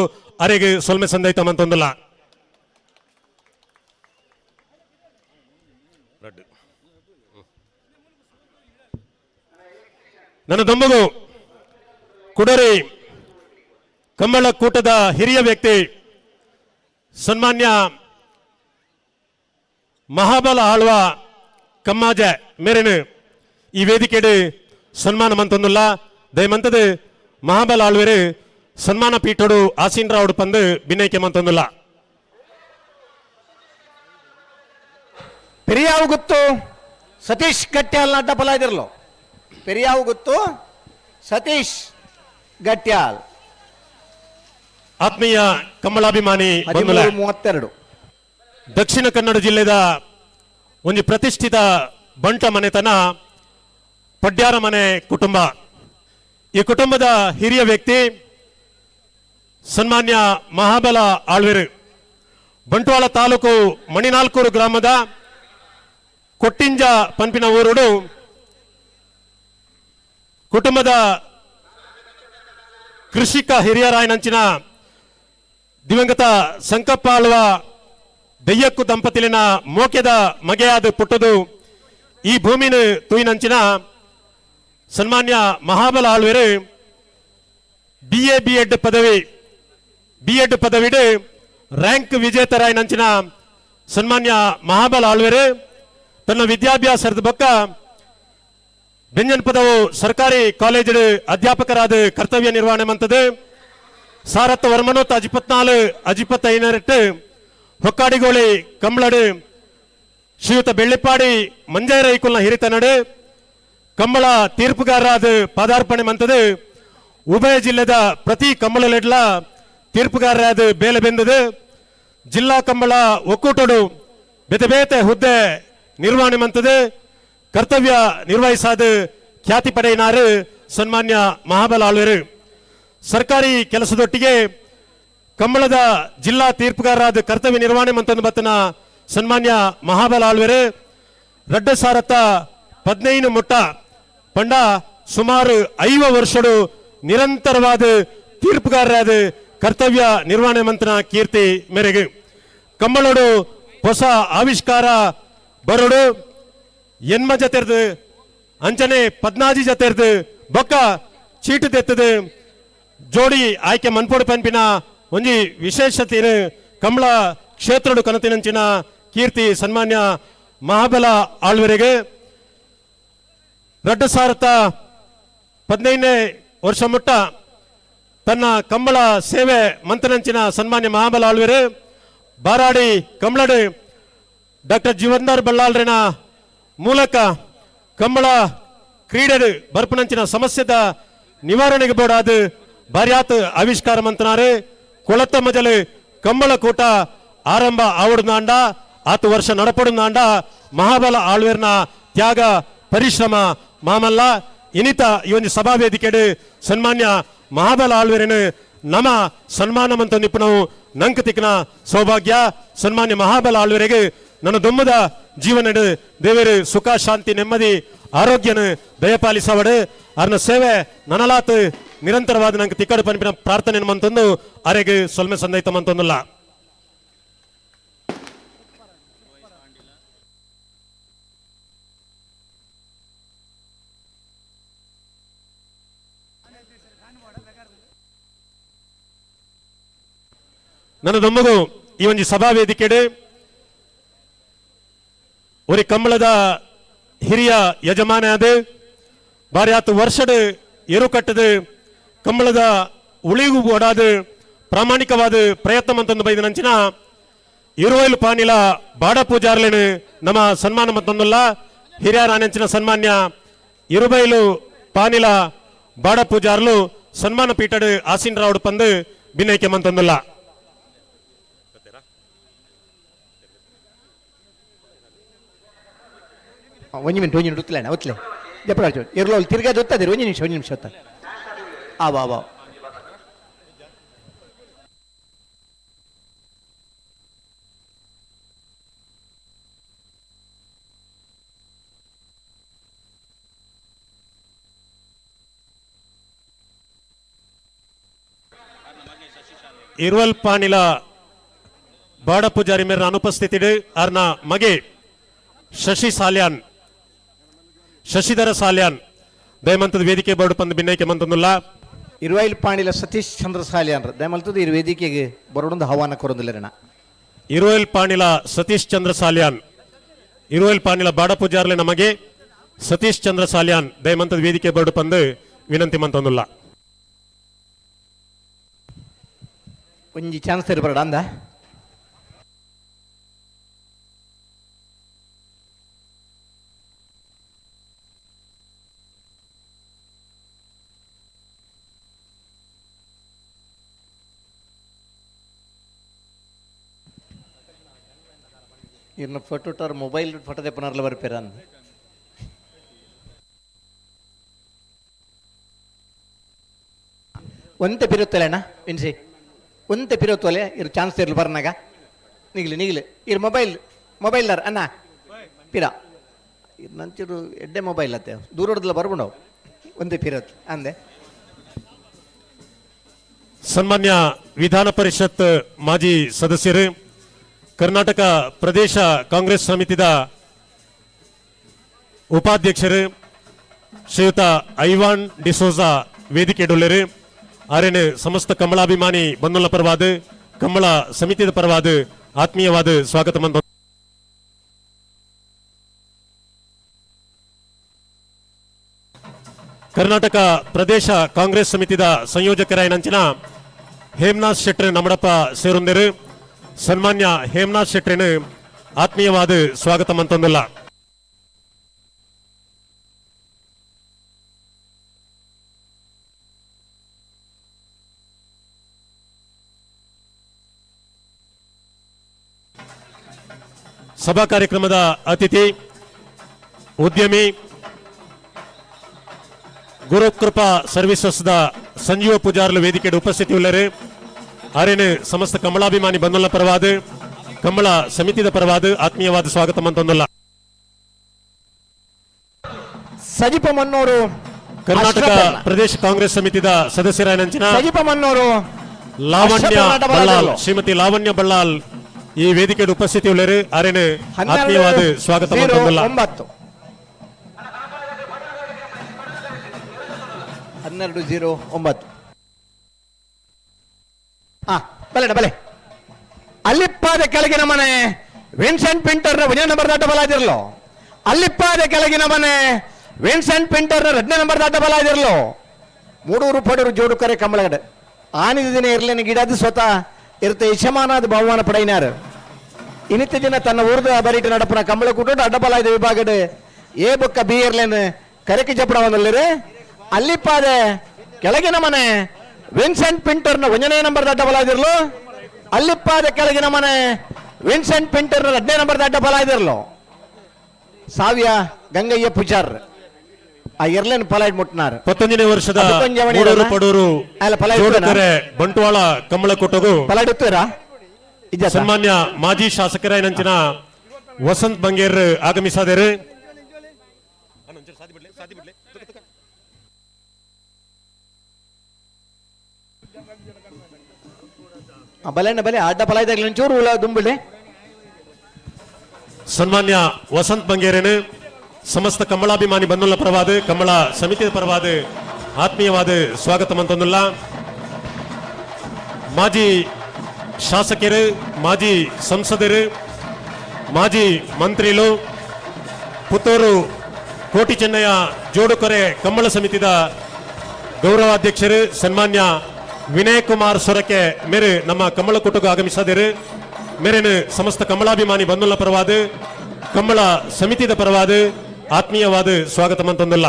ಅರೆಗೆ ಸೊಲ್ಮೆ ಸಂದೈತ ಮಂತೊಂದುಲ್ಲ. ನನ್ನ ದೊಂಬಗು ಕುಡರಿ ಕಂಬಳ ಕೂಟದ ಹಿರಿಯ ವ್ಯಕ್ತಿ ಸನ್ಮಾನ್ಯ ಮಹಾಬಲ ಆಳ್ವ ಕಮ್ಮಾಜ ಮೇರೆನು ಈ ವೇದಿಕೆಡು ಸನ್ಮಾನ ಮಂತೊಂದುಲ್ಲ ದಯಮಂತದು ಮಹಾಬಲ ಆಳ್ವೆರು ಸನ್ಮಾನ ಪೀಠೋಡು ಆಸೀನ್ರಾವುಡು ಪಂದು ಭಿನ್ನೈಕೆ ಮಂತೊಂದುಲ್ಲ. ಪೆರಿಯಾವು ಗೊತ್ತು ಸತೀಶ್ ಗಟ್ಯಾಲ್ ಅಡ್ಡ ಫಲ ಇದಿರಲು ಪೆರಿಯಾವು ಗೊತ್ತು ಸತೀಶ್ ಗಟ್ಯಾಲ್ ಆತ್ಮೀಯ ಕಂಬಳಾಭಿಮಾನಿ 32 ದಕ್ಷಿಣ ಕನ್ನಡ ಜಿಲ್ಲೆದ ಒಂದು ಪ್ರತಿಷ್ಠಿತ ಬಂಟ ಮನೆತನ ಪಡ್ಯಾರ ಮನೆ ಕುಟುಂಬ. ಈ ಕುಟುಂಬದ ಹಿರಿಯ ವ್ಯಕ್ತಿ ಸನ್ಮಾನ್ಯ ಮಹಾಬಲ ಆಳ್ವೆರು ಬಂಟ್ವಾಳ ತಾಲೂಕು ಮಣಿನಾಲ್ಕೂರು ಗ್ರಾಮದ ಕೊಟ್ಟಿಂಜ ಪಂಪಿನ ಊರುಡು ಕುಟುಂಬದ ಕೃಷಿಕ ಹಿರಿಯರಾಯನಂಚಿನ ದಿವಂಗತ ಸಂಕಪ್ಪ ಆಳ್ವ ದೆಯ್ಯಕ್ಕು ದಂಪತಿಲಿನ ಮೋಕೆದ ಮಗೆಯಾದ ಪುಟ್ಟದು ಈ ಭೂಮಿನ ತೂಯಿನಂಚಿನ ಸನ್ಮಾನ್ಯ ಮಹಾಬಲ ಆಳ್ವೆರು BA B.Ed ಪದವಿಡು ರ್ಯಾಂಕ್ ವಿಜೇತರಾಯನಂಚಿನ ಸನ್ಮಾನ್ಯ ಮಹಾಬಲ ಆಳ್ವೆರು ತನ್ನ ವಿದ್ಯಾಭ್ಯಾಸದ ಬಕ್ಕ ಬೆಂಜನ್ ಪದವು ಸರ್ಕಾರಿ ಕಾಲೇಜ್ ಅಧ್ಯಾಪಕರಾದ ಕರ್ತವ್ಯ ನಿರ್ವಹಣೆ ಮಂತದು ಸಾರತ್ತ ವರ್ಮನೋತ್ ಅಜಿಪತ್ತೈನರೆಟ್ಟು ಹೊಕ್ಕಾಡಿಗೋಳಿ ಕಂಬಳಡು ಶ್ರೀಯುತ ಬೆಳ್ಳಿಪ್ಪಾಡಿ ಮಂಜಾಯ ರೈಕುಲ್ನ ಹಿರಿತನಡು ಕಂಬಳ ತೀರ್ಪುಗಾರರಾದ ಪಾದಾರ್ಪಣೆ ಮಂತದು ಉಭಯ ಜಿಲ್ಲೆದ ಪ್ರತಿ ಕಂಬಳಲೆಡ್ಲ ತೀರ್ಪುಗಾರರಾದ ಬೇಲೆ ಬೆಂದದು ಜಿಲ್ಲಾ ಕಂಬಳ ಒಕ್ಕೂಟಡು ಬೇತೆ ಬೇತೆ ಹುದ್ದೆ ನಿರ್ವಹಣೆ ಮಂತದು ಕರ್ತವ್ಯ ನಿರ್ವಹಿಸಾದ ಖ್ಯಾತಿ ಪಡೆಯಿನಾರು ಸನ್ಮಾನ್ಯ ಮಹಾಬಲ ಆಳ್ವೆರು ಸರ್ಕಾರಿ ಕೆಲಸದೊಟ್ಟಿಗೆ ಕಂಬಳದ ಜಿಲ್ಲಾ ತೀರ್ಪುಗಾರರಾದ ಕರ್ತವ್ಯ ನಿರ್ವಹಣೆ ಮಂತಂದು ಬತ್ತನ ಸನ್ಮಾನ್ಯ ಮಹಾಬಲ ಆಳ್ವೆರು ರಡ್ಡ ಸಾರತ್ತ 15 ಮುಟ್ಟ ಪಂಡ ಸುಮಾರು 5 ವರ್ಷಡು ನಿರಂತರವಾದ ತೀರ್ಪುಗಾರರಾದ ಕರ್ತವ್ಯ ನಿರ್ವಹಣೆ ಮಂತ್ರನ ಕೀರ್ತಿ ಮೇರೆಗೆ ಕಂಬಳೋಡು ಹೊಸ ಆವಿಷ್ಕಾರ ಬರೋಡು ಎನ್ಮ ಜತೆರ್ದು ಅಂಚನೆ 14 ಜತೆರ್ದು ಬೊಕ್ಕ ಚೀಟು ತೆತ್ತದು ಜೋಡಿ ಆಯ್ಕೆ ಮನ್ಪೋಡು ಪಂಪಿನ ಒಂಜಿ ವಿಶೇಷತೆಯನ್ನು ಕಂಬಳ ಕ್ಷೇತ್ರಡು ಕನತಿನಂಚಿನ ಕೀರ್ತಿ ಸನ್ಮಾನ್ಯ ಮಹಾಬಲ ಆಳ್ವರೆಗೆ 2015ನೇ ವರ್ಷ ಮುಟ್ಟ ತನ್ನ ಕಂಬಳ ಸೇವೆ ಮಂತನಂಚಿನ ಸನ್ಮಾನ್ಯ ಮಹಾಬಲ ಆಳ್ವೆರು ಬಾರಾಡಿ ಕಂಬಳಡು ಡಾಕ್ಟರ್ ಜೀವನ್ದಾರ್ ಬಳ್ಳಾಳ್ರಿನ ಮೂಲಕ ಕಂಬಳ ಕ್ರೀಡೆ ಬರ್ಪನಂಚಿನ ಸಮಸ್ಯೆದ ನಿವಾರಣೆಗೆ ಬೋಡಾದು ಬಾರ್ಯಾತ್ ಆವಿಷ್ಕಾರ ಮಂತನಾರು ಕೊಳತ ಮಜಲು ಕಂಬಳ ಕೂಟ ಆರಂಭ ಆವಡ್ನಾಂಡ 10 ವರ್ಷ ನಡಪಡುನಾಂಡ ಮಹಾಬಲ ಆಳ್ವೇರ್ನ ತ್ಯಾಗ ಪರಿಶ್ರಮ ಮಾಮಲ್ಲ ಇನಿತ ಈ ಒಂದು ಸಭಾ ವೇದಿಕೆಡು ಸನ್ಮಾನ್ಯ ಮಹಾಬಲ ಆಳ್ವೇರನು ನಮ ಸನ್ಮಾನ ಮಂತ ನಿಪುಣವು ನಂಕ ತಿಕ್ನ ಸೌಭಾಗ್ಯ ಸನ್ಮಾನ್ಯ ಮಹಾಬಲ ಆಳ್ವೇರೆಗೆ ನನ್ನ ದೊಮ್ಮದ ಜೀವನಡು ದೇವರು ಸುಖ ಶಾಂತಿ ನೆಮ್ಮದಿ ಆರೋಗ್ಯನು ದಯಪಾಲಿಸವಡು ಅರ್ನ ಸೇವೆ ನನಲಾತ್ ನಿರಂತರವಾದ ನಂಗೆ ತಿಕ್ಕಡು ಪನಿಪಿನ ಪ್ರಾರ್ಥನೆ ಮಂತಂದು ಅರೆಗೆ ಸೊಲ್ಮೆ ಸಂದೈತ ಮಂತೊಂದುಲ್ಲ ನನ್ನ ದೊಮ್ಮಗು ಈ ಒಂದು ಸಭಾ ವೇದಿಕೆಡು ഒരു ಕಂಬಳದ ಹಿರಿಯ ಯಜಮಾನ ಅದು ಬಾರಿ 10 ವರ್ಷದ ಏರುಕಟ್ಟದು ಕಂಬಳದ ಉಳಿಗೂ ಓಡಾದು ಪ್ರಾಮಾಣಿಕವಾದ ಪ್ರಯತ್ನ ಮಂತೊಂದು ಬೈದ ನಂಚಿನ ಇರುವೈಲು ಪಾನಿಲ ಬಾಡ ಪೂಜಾರ್ಲೇನು ನಮ್ಮ ಸನ್ಮಾನ ಮಂತೊಂದುಲ್ಲ ಹಿರಿಯ ರಾನಂಚಿನ ಸನ್ಮಾನ್ಯ ಇರುಬೈಲು ಪಾನಿಲ ಬಾಡ ಪೂಜಾರ್ಲು ಸನ್ಮಾನ ಪೀಠಡು ಆಸೀನರಾವುಡು ಪಂದು ಭಿನ್ನೈಕೆ ಮಂತೊಂದುಲ್ಲ ಒಂದು ಮಿನಿಟ್ ಒತ್ತಲೇಣ ಒತ್ತಲೆ ಜಪ್ಪಳ ಇರಲೋ ತಿರ್ಗಾದ ಒತ್ತದಿರಿ ಒಂದು ನಿಮಿಷ ಒತ್ತ ಆವಾ ಇರುವಲ್ ಪಾನಿಲ ಬಾಡ ಪೂಜಾರಿ ಮೇರ ಅನುಪಸ್ಥಿತಿಡು ಅರ್ನ ಮಗೆ ಶಶಿಧರ ಸಾಲ್ಯಾನ್ ದಯಮಂತದ ವೇದಿಕೆ ಬೋರ್ಡ್ ಪಂದು ಭಿನ್ನೈಕೆ ಮಂತೊಂದುಲ್ಲ ಇರುವೈಲ್ ಪಾಣಿಲ ಸತೀಶ್ ಚಂದ್ರ ಸಾಲ್ಯಾನ್ ದಯಮಲ್ತದ ಈ ವೇದಿಕೆಗೆ ಬರೋಡೊಂದು ಆಹ್ವಾನ ಕೊರೊಂದಿಲ್ಲರಣ ಇರುವೈಲ್ ಪಾಣಿಲ ಸತೀಶ್ ಚಂದ್ರ ಸಾಲ್ಯಾನ್ ಇರುವೈಲ್ ಪಾಣಿಲ ಬಾಡ ಪೂಜಾರ್ಲೆ ನಮಗೆ ಸತೀಶ್ ಚಂದ್ರ ಸಾಲ್ಯಾನ್ ದಯಮಂತದ ವೇದಿಕೆ ಬೋರ್ಡ್ ಪಂದು ವಿನಂತಿ ಮಂತೊಂದುಲ್ಲ ಒಂಜಿ ಚಾನ್ಸ್ ಇರಬಾರ್ದ ಅಂದ ಇನ್ನು ಫೋಟೋ ಮೊಬೈಲ್ ಫೋಟೋ ತೆಪ್ಪನಾರ್ಲ ಬರ್ಪೇರ ಅಂದ ಒಂತೆ ಪಿರುತ್ತಲೆ ಅಣ್ಣ ಇನ್ಸಿ ಒಂತೆ ಪಿರುತ್ತಲೆ ಇರು ಚಾನ್ಸ್ ಇರ್ಲಿ ಬರ್ನಾಗ ನಿಗ್ಲಿ ಇರು ಮೊಬೈಲ್ದಾರ ಅಣ್ಣ ಪಿರ ಇದು ನಂಚೂರು ಎಡ್ಡೆ ಮೊಬೈಲ್ ಅತ್ತೆ ದೂರ ಹೊಡೆದಲ್ಲ ಬರ್ಬಿಡವು ಒಂದೇ ಪಿರತ್ ಅಂದೆ ಸನ್ಮಾನ್ಯ ವಿಧಾನ ಪರಿಷತ್ ಮಾಜಿ ಸದಸ್ಯರು ಕರ್ನಾಟಕ ಪ್ರದೇಶ ಕಾಂಗ್ರೆಸ್ ಸಮಿತಿದ ಉಪಾಧ್ಯಕ್ಷರು ಶ್ರೀಯುತ ಐವಾನ್ ಡಿಸೋಜಾ ವೇದಿಕೆ ಡೊಲ್ಲೆರು ಆರೇನು ಸಮಸ್ತ ಕಂಬಳಾಭಿಮಾನಿ ಬಂಧುಗಳ ಪರವಾದ ಕಂಬಳ ಸಮಿತಿಯ ಪರವಾದ ಆತ್ಮೀಯವಾದ ಸ್ವಾಗತ ಮಂತ ಕರ್ನಾಟಕ ಪ್ರದೇಶ ಕಾಂಗ್ರೆಸ್ ಸಮಿತಿದ ಸಂಯೋಜಕರಾಯನಂಚಿನ ಹೇಮನಾಥ್ ಶೆಟ್ಟಿ ನಮ್ಮಡಪ್ಪ ಸೇರೊಂದಿರು ಸನ್ಮಾನ್ಯ ಹೇಮನಾಥ್ ಶೆಟ್ಟಿನ ಆತ್ಮೀಯವಾದ ಸ್ವಾಗತ ಮಂತೊಂದಿಲ್ಲ ಸಭಾ ಕಾರ್ಯಕ್ರಮದ ಅತಿಥಿ ಉದ್ಯಮಿ ಗುರುಕೃಪಾ ಸರ್ವಿಸಸ್ದ ಸಂಜೀವ ಪೂಜಾರ್ಲು ವೇದಿಕೆಯ ಉಪಸ್ಥಿತಿ ಉಳ್ಳರು ಆರೇನು ಸಮಸ್ತ ಕಂಬಳಾಭಿಮಾನಿ ಬಂಧುಗಳ ಪರವಾದ ಕಂಬಳ ಸಮಿತಿಯ ಪರವಾದ ಆತ್ಮೀಯವಾದ ಸ್ವಾಗತ ಮಂತೊಂದಿಲ್ಲ ಸಜಿಪ ಮನ್ನೋರು ಕರ್ನಾಟಕ ಪ್ರದೇಶ ಕಾಂಗ್ರೆಸ್ ಸಮಿತಿಯ ಸದಸ್ಯರಾಯನಂಚಿನ ಸಜಿಪ ಮನ್ನೋರು ಲಾವಣ್ಯ ಬಳ್ಳಾಲ್ ಶ್ರೀಮತಿ ಲಾವಣ್ಯ ಬಳ್ಳಾಲ್ ಈ ವೇದಿಕೆಯ ಉಪಸ್ಥಿತಿ ಉಳ್ಳರು ಆರೇನು ಆತ್ಮೀಯವಾದ ಸ್ವಾಗತ ಮಂತೊಂದಿಲ್ಲ 1209 ಬಲೆ ಅಲ್ಲಿಪ್ಪಾದ ಕೆಳಗಿನ ಮನೆ ವಿನ್ಸೆಂಟ್ ಪಿಂಟರ್ನ ವಿಜಯ ನಂಬರ್ ದಾಟ ಬಲಾದಿರಲು ಅಲ್ಲಿಪ್ಪಾದ ಕೆಳಗಿನ ಮನೆ ವಿನ್ಸೆಂಟ್ ಪಿಂಟರ್ 2ನೇ ನಂಬರ್ ದಾಟ ಬಲ ಇದಿರಲು ಮೂಡೂರು ಪಡೂರು ಜೋಡು ಕರೆ ಕಂಬಳಗಡೆ ಆನಿದ ದಿನ ಇರ್ಲೇನೆ ಗಿಡದ ಸ್ವತಃ ಇರುತ್ತೆ ಯಶಮಾನಾದ ಬಹುಮಾನ ಪಡೆಯಿನಾರು ಇನ್ನಿತ್ತ ದಿನ ತನ್ನ ಊರ್ದ ಬರೀಟ ನಡಪನ ಕಂಬಳ ಕೂಟು ಅಡ್ಡಬಲ ಇದೆ ವಿಭಾಗಡೆ ಎ ಬೊಕ್ಕ ಬಿ ಇರ್ಲೇನು ಕರೆಕಿ ಜಪಡ ಒಂದಲ್ಲಿರಿ ಅಲ್ಲಿಪ್ಪಾದೆ ಕೆಳಗಿನ ಮನೆ ವಿನ್ಸೆಂಟ್ ಪಿಂಟರ್ನ 1ನೇ ನಂಬರ್ ದಾಟ ಬಲ ಇದಿರ್ಲು ಅಲ್ಲಿಪ್ಪಾದೆ ಕೆಳಗಿನ ಮನೆ ವಿನ್ಸೆಂಟ್ ಪಿಂಟರ್ನ 2ನೇ ನಂಬರ್ ದಾಟ ಬಲ ಇದಿರ್ಲು ಸಾವಿಯ ಗಂಗಯ್ಯ ಪೂಜಾರ್ ಆ ಎರ್ಲೇನ್ ಪಲಾಯ್ಡ್ ಮುಟ್ನಾರ್ 19ನೇ ವರ್ಷದ ಮೂಡೂರು ಪಡೂರು ಜೋಡುಕರೆ ಬಂಟ್ವಾಳ ಕಮ್ಮಳ ಕೊಟ್ಟಗು ಪಲಾಡುತ್ತೀರಾ ಸನ್ಮಾನ್ಯ ಮಾಜಿ ಶಾಸಕರಾಯನಂಚಿನ ವಸಂತ್ ಬಂಗೇರ್ ಆಗಮಿಸಿದರು. ಬಲೆ ಅಡ್ಡ ಪಲಾಯ್ದಾಗ ಒಂಚೂರು ದುಂಬಿಳೆ ಸನ್ಮಾನ್ಯ ವಸಂತ್ ಬಂಗೇರನು ಸಮಸ್ತ ಕಮ್ಮಳಾಭಿಮಾನಿ ಬಂಧುಗಳ ಪರವಾದ ಕಮ್ಮಳ ಸಮಿತಿಯ ಪರವಾದ ಆತ್ಮೀಯವಾದ ಸ್ವಾಗತ ಮಂತೊಂದುಲ್ಲ. ಮಾಜಿ ಶಾಸಕರು, ಮಾಜಿ ಸಂಸದರು, ಮಾಜಿ ಮಂತ್ರಿಗಳು, ಪುತ್ತೂರು ಕೋಟಿ ಚೆನ್ನಯ್ಯ ಜೋಡುಕೊರೆ ಕಮ್ಮಳ ಸಮಿತಿದ ಗೌರವಾಧ್ಯಕ್ಷರು ಸನ್ಮಾನ್ಯ ವಿನಯ್ ಕುಮಾರ್ ಸೊರಕೆ ಮೇರೆ ನಮ್ಮ ಕಮ್ಮಳ ಕುಟುಂಬ ಆಗಮಿಸಿದರು. ಮೇರೆನು ಸಮಸ್ತ ಕಮ್ಮಳಾಭಿಮಾನಿ ಬಂಧುಗಳ ಪರವಾದ ಕಮ್ಮಳ ಸಮಿತಿದ ಪರವಾದ ಆತ್ಮೀಯವಾದ ಸ್ವಾಗತ ಮಂತೊಂದಲ್ಲ.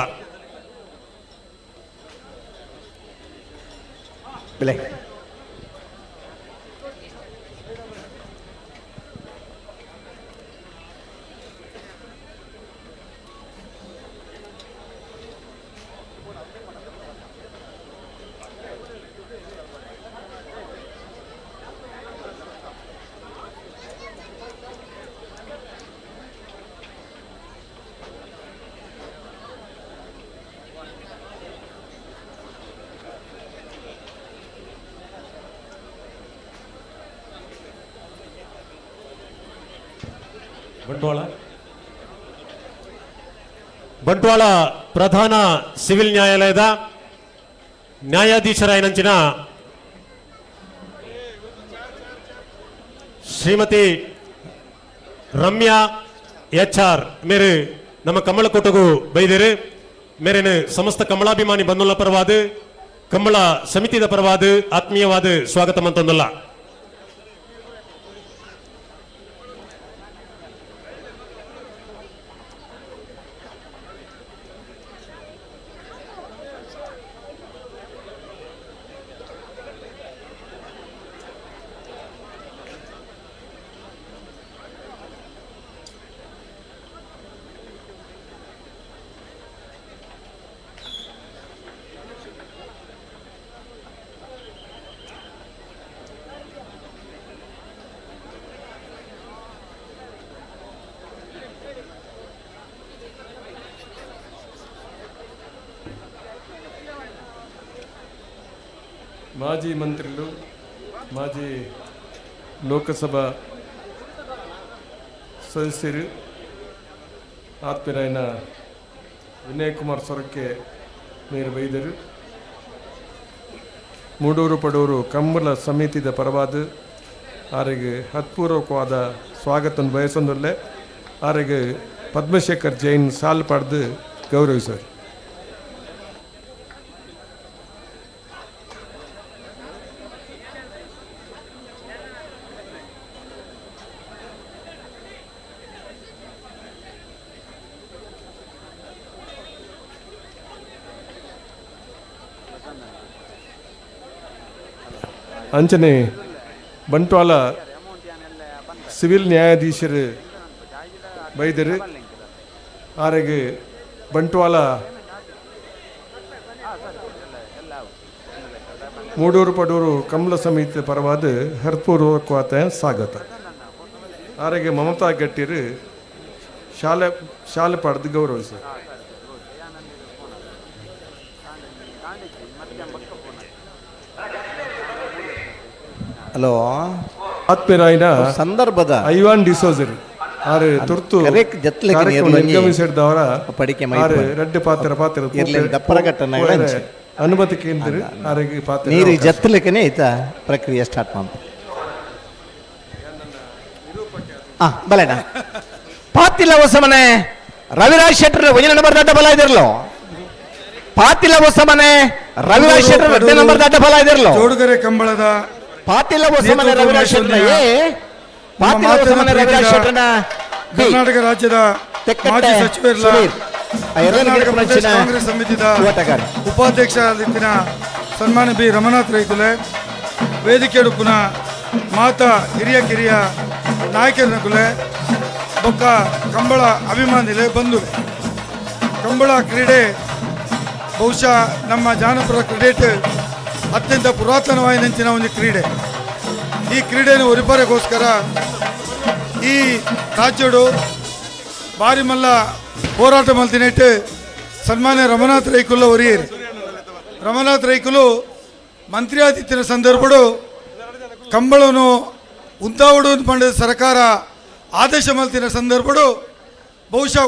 ಬಂಟ್ವಾಳ ಪ್ರಧಾನ ಸಿವಿಲ್ ನ್ಯಾಯಾಲಯದ ನ್ಯಾಯಾಧೀಶರಾಯನಂಚಿನ ಶ್ರೀಮತಿ ರಮ್ಯಾ HR ಮೇರೆ ನಮ್ಮ ಕಮ್ಮಳ ಕೊಟ್ಟಗು ಬೈದೇರು. ಮೇರೆನು ಸಮಸ್ತ ಕಮ್ಮಳಾಭಿಮಾನಿ ಬಂಧುಗಳ ಪರವಾದ ಕಮ್ಮಳ ಸಮಿತಿದ ಪರವಾದ ಆತ್ಮೀಯವಾದ ಸ್ವಾಗತ ಮಂತೊಂದಲ್ಲ. ಮಾಜಿ ಮಂತ್ರಿಗಳು, ಮಾಜಿ ಲೋಕಸಭಾ ಸದಸ್ಯರು, ಆತ್ಮೀಯರಾಯನ ವಿನಯ್ ಕುಮಾರ್ ಸೊರಕೆ ಮೇರೆ ಬೈದರು, ಮೂಡೂರು ಪಡೂರು ಕಂಬಳ ಸಮಿತಿದ ಪರವಾದ ಅವರಿಗೆ ಹತ್ಪೂರ್ವಕವಾದ ಸ್ವಾಗತ ಬಯಸೊಂದಲ್ಲೇ ಅವರಿಗೆ ಪದ್ಮಶೇಖರ್ ಜೈನ್ ಸಾಲ್ ಪಡೆದು ಗೌರವಿಸಿದರು. ಅಂಚನೆ ಬಂಟ್ವಾಳ ಸಿವಿಲ್ ನ್ಯಾಯಾಧೀಶರು ಬೈದರು ಅವರಿಗೆ ಬಂಟ್ವಾಳ ಮೂಡೂರು ಪಡೂರು ಕಮ್ಮಳ ಸಮಿತಿ ಪರವಾದ ಹೃತ್ಪೂರ್ವಕವಾದ ಸ್ವಾಗತ. ಅವರಿಗೆ ಮಮತಾ ಗಟ್ಟಿರು ಶಾಲೆ ಪಡೆದು ಗೌರವಿಸಿದರು. ಹಲೋ ಆತ್ಮೀಯರಾಯನ ಸಂದರ್ಭದ ಐವಾನ್ ಡಿಸೋಜರ್ ಆರು ತುರ್ತು ನಿರ್ಗಮಿಸಿದವರ ರೆಡ್ಡು ಪಾತ್ರ ಅನುಮತಿ ಕೇಂದ್ರ ನೀರು ಜತ್ತಲಿಕ್ಕನೇ ಐತಾ ಪ್ರಕ್ರಿಯೆ ಸ್ಟಾರ್ಟ್ ಮಾಡ ಬಲೇನ ಪಾತಿಲ್ಲ ಹೊಸ ಮನೆ ರವಿರಾಜ್ ಶೆಟ್ಟರ್ ಒಂದೇ ನಂಬರ್ ದಾಟ ಬಲ ಇದಿರ್ಲೋ ಪಾತಿಲ ಹೊಸಮನೆ ರವಿರಾಜ್ ಶೆಟ್ಟರ್ ಎರಡನೇ ನಂಬರ್ ದಾಟ ಬಲ ಇದಿರ್ಲೋ ಜೋಡುಗೆರೆ ಕಂಬಳದ ಪಾತಿಲ ಹೊಸಮನೆ ರವಿರಾಜ್ ಶೆಟ್ಟರ್ ಪಾತಿಲ ಹೊಸಮನೆ ರವಿರಾಜ್ ಶೆಟ್ಟರ್ನ ಕರ್ನಾಟಕ ರಾಜ್ಯದ ಮಾಜಿ ಸಚಿವರಲ್ಲ ಕರ್ನಾಟಕ ಪ್ರದೇಶ ಕಾಂಗ್ರೆಸ್ ಸಮಿತಿದ ಉಪಾಧ್ಯಕ್ಷರಾದಿತ್ತಿನ ಸನ್ಮಾನ್ಯ ಬಿ ರಮನಾಥ್ ರೈಕುಲೆ ವೇದಿಕೆ ಉಡುಪುನ ಮಾತಾ ಹಿರಿಯ ಕಿರಿಯ ನಾಯಕರನಕುಲೆ ಬೊಕ್ಕ ಕಂಬಳ ಅಭಿಮಾನಿಲೆ ಬಂಧುಲೆ ಕಂಬಳ ಕ್ರೀಡೆ ಬಹುಶಃ ನಮ್ಮ ಜಾನಪದ ಕ್ರೀಡೆ ಅತ್ಯಂತ ಪುರಾತನವಾದ ಒಂದು ಕ್ರೀಡೆ. ಈ ಕ್ರೀಡೆಯನ್ನು ಒರಿಪರೆಗೋಸ್ಕರ ಈ ರಾಜ್ಯಡು ಬಾರಿ ಮಲ್ಲ ಹೋರಾಟ ಮಲ್ತಿನೆಟ್ಟು ಸನ್ಮಾನ್ಯ ರಮನಾಥ್ ರೈಕುಲ ಒರಿಯೇರಿ ರಮನಾಥ್ ರೈಕುಲು ಮಂತ್ರಿ ಆದಿತ್ಯನ ಸಂದರ್ಭಡು ಕಂಬಳನು ಉಂತಾವಡು ಪಂಡ ಸರ್ಕಾರ ಆದೇಶ ಮಲ್ತಿನ ಸಂದರ್ಭಡು ಬಹುಶಃ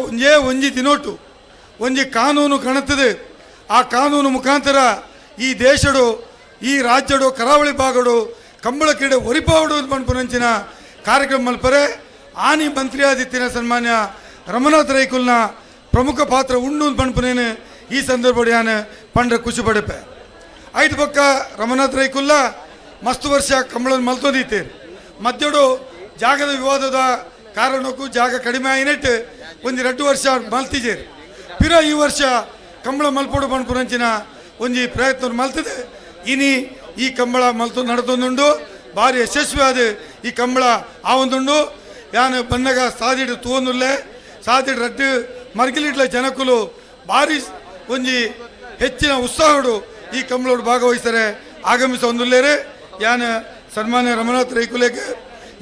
ಒಂಜಿ ದಿನೋಟು ಒಂಜಿ ಕಾನೂನು ಕಣತದೆ. ಆ ಕಾನೂನು ಮುಖಾಂತರ ಈ ದೇಶಡು ಈ ರಾಜ್ಯಡು ಕರಾವಳಿ ಭಾಗಡು ಕಂಬಳ ಕ್ರೀಡೆ ಒರಿಪಾವಡು ಪಂಪುನಂಚಿನ ಕಾರ್ಯಕ್ರಮ ಮಲ್ಪರೆ ಆನಿ ಮಂತ್ರಿ ಆದಿತ್ಯನ ಸನ್ಮಾನ್ಯ ರಮನಾಥ್ ರೈಕುಲ್ನ ಪ್ರಮುಖ ಪಾತ್ರ ಉಂಡು ಪಂಪುನೇನು ಈ ಸಂದರ್ಭ ಯಾನು ಪಂಡ್ರೆ ಖುಷಿ ಪಡೆಪೆ ಐದು ಪಕ್ಕ ರಮನಾಥ್ ರೈಕುಲ್ಲ ಮಸ್ತ್ ವರ್ಷ ಕಂಬಳ ಮಲ್ತೊಂದಿತ್ತೇರು ಮಧ್ಯಡು ಜಾಗದ ವಿವಾದದ ಕಾರಣಕ್ಕೂ ಜಾಗ ಕಡಿಮೆ ಆಯಿನೆಟ್ಟು ಒಂದು 2 ವರ್ಷ ಮಲ್ತಿಜೇರು ಪಿರ ಈ ವರ್ಷ ಕಂಬಳ ಮಲ್ಪೋಡು ಪಂಪುನಂಚಿನ ಒಂಜಿ ಪ್ರಯತ್ನ ಮಲ್ತದೆ. ಇನಿ ಈ ಕಂಬಳ ಮಲ್ತು ನಡೆದೊಂದುಂಡು ಭಾರಿ ಯಶಸ್ವಿಯಾದ ಈ ಕಂಬಳ ಆವೊಂದುಂಡು ಯಾನು ಬನ್ನಗ ಸಾದಿಡು ತೂವೊಂದುಲ್ಲೆ ಸಾದಿಡು ರಡ್ಡು ಮರ್ಗಿಲಿಡ್ಲ ಜನಕ್ಕುಲು ಭಾರಿ ಒಂಜಿ ಹೆಚ್ಚಿನ ಉತ್ಸಾಹಡು ಈ ಕಂಬಳೋಡು ಭಾಗವಹಿಸ್ತಾರೆ ಆಗಮಿಸ ಒಂದುಲ್ಲೇರೆ ಯಾನು ಸನ್ಮಾನ್ಯ ರಮನಾಥ್ ರೈಕುಲೆಗೆ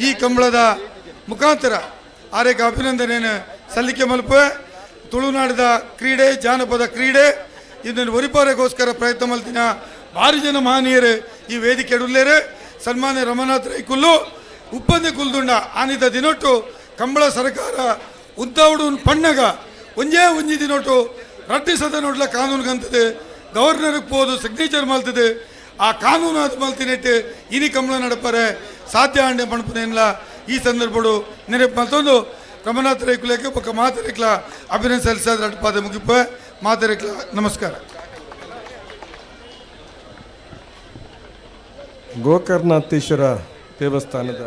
ಈ ಕಂಬಳದ ಮುಖಾಂತರ ಆರೇಕ ಅಭಿನಂದನೆಯನ್ನು ಸಲ್ಲಿಕೆ ಮಲ್ಪೆ. ತುಳುನಾಡಿದ ಕ್ರೀಡೆ ಜಾನಪದ ಕ್ರೀಡೆ ಇದನ್ನು ಒರಿಪಾರೆಗೋಸ್ಕರ ಪ್ರಯತ್ನ ಮಲ್ತಿನ ಭಾರಿ ಜನ ಮಹನೀಯರು ಈ ವೇದಿಕೆ ಇಡುಲ್ಲೇರೆ. ಸನ್ಮಾನ್ಯ ರಮನಾಥ್ ರೈಕುಲ್ಲು ಉಪ್ಪಂದೆ ಕುಲ್ದುಂಡ ಆನಿದ ದಿನೊಟ್ಟು ಕಂಬಳ ಸರ್ಕಾರ ಉದ್ದಾವಡು ಪಣ್ಣಗ ಒಂಜಿ ದಿನೊಟ್ಟು ರಡ್ಡಿ ಸದ ನೋಡ್ಲ ಕಾನೂನು ಕಂತದೆ ಗವರ್ನರ್ಗೆ ಹೋದು ಸಿಗ್ನೇಚರ್ ಮಲ್ತದೆ. ಆ ಕಾನೂನು ಅದು ಮಲ್ತಿನೆಟ್ಟು ಇನಿ ಕಂಬಳ ನಡಪರೆ ಸಾಧ್ಯ ಅಂಡೆ ಪಣಪನೆಲ್ಲ ಈ ಸಂದರ್ಭಡು ನೆನಪು ಮಲ್ತೊಂದು ರಮನಾಥ್ ರೈಕುಲೆಗೆ ಒಕ್ಕ ಮಾತರಿಕ್ಲ ಅಭಿನಂದನೆ ಸಲ್ಲಿಸಿದ ಅಡ್ಪಾದ ಮುಗಿಪ ಮಾತರಿಕ್ಲ ನಮಸ್ಕಾರ. ಗೋಕರ್ಣಾಥೇಶ್ವರ ದೇವಸ್ಥಾನದ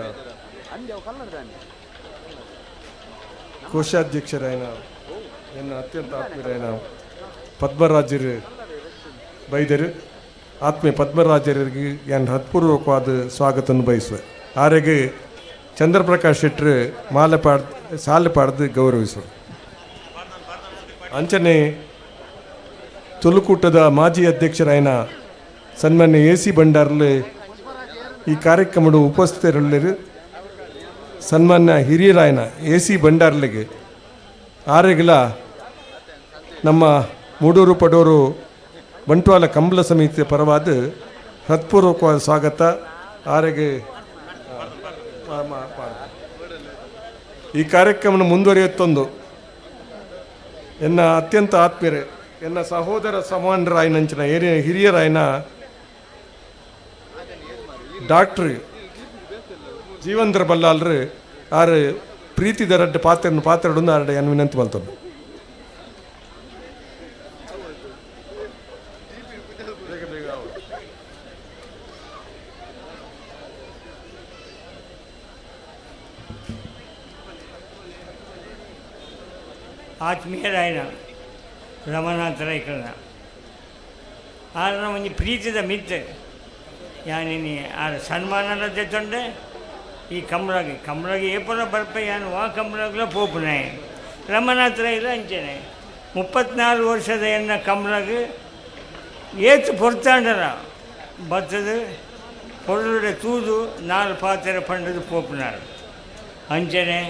ಕೋಶಾಧ್ಯಕ್ಷರಾಯನ ಎನ್ನ ಅತ್ಯಂತ ಆತ್ಮೀಯರಾಯನ ಪದ್ಮರಾಜರು ಬೈದರು ಆತ್ಮೀಯ ಪದ್ಮರಾಜರಿಗೆ ಏನು ಹತ್ಪೂರ್ವಕವಾದ ಸ್ವಾಗತವನ್ನು ಬಯಸುವೆ. ಆರೆಗೆ ಚಂದ್ರಪ್ರಕಾಶ್ ಶೆಟ್ಟರು ಸಾಲು ಪಾಡ್ದು ಗೌರವಿಸುವ ಅಂಚನೆ ತುಳುಕೂಟದ ಮಾಜಿ ಅಧ್ಯಕ್ಷರಾಯನ ಸನ್ಮಾನ್ಯ AC ಬಂಡಾರ್ಲು ಈ ಕಾರ್ಯಕ್ರಮದ ಉಪಸ್ಥಿತರಿಲ್ಲರು ಸನ್ಮಾನ್ಯ ಹಿರಿಯರಾಯನ AC ಬಂಡಾರ್ಲಿಗೆ ಆರೆಗಳ ನಮ್ಮ ಮೂಡೂರು ಪಡೂರು ಬಂಟ್ವಾಳ ಕಂಬಳ ಸಮಿತಿಯ ಪರವಾದ ಹೃತ್ಪೂರ್ವಕವಾದ ಸ್ವಾಗತ. ಆರೆಗೆ ಈ ಕಾರ್ಯಕ್ರಮ ಮುಂದುವರಿಯುತ್ತೊಂದು ಎನ್ನ ಅತ್ಯಂತ ಆತ್ಮೀಯರೇ ಎನ್ನ ಸಹೋದರ ಸಮಾನರಾಯನಂಚಿನ ಹಿರಿಯರಾಯನ ಡಾಕ್ಟ್ರ್ ಜೀವಂದ್ರ ಬಲ್ಲಾಲ್ರು ಆರು ಪ್ರೀತಿದ ರಡ್ಡು ಪಾತ್ರಡು ಆರಡೆ ಏನು ವಿನಂತಿ ಮಲ್ತದ್ದು. ಆತ್ಮೀಯರಾಯನ ರಮನಾಥ್ ರೈಕಲ್ನ ಆರ ಒಂಜಿ ಪ್ರೀತಿದ ಮಿತ್ ಯಾನಿನಿ ಆರ ಸನ್ಮಾನದ ತೊಂಡೆ ಈ ಕಂಬಳಗೆ ಏಪಲ ಬರ್ಪೆ ಯಾನು ವಾ ಕಂಬಳಗ್ಲ ಪೋಪುನೆ ರಮನಾಥ್ ರೈಲ ಅಂಚನೆ 34 ವರ್ಷದ ಎನ್ನ ಕಂಬಳಗೆ ಏತು ಪೊರ್ತಾಂಡರ ಬತ್ತದು பொருளுடைய தூது 4 ಪಾತ್ರೆ ಪಂಡದು ಪೋಪುನಾರು ಅಂಚನೆ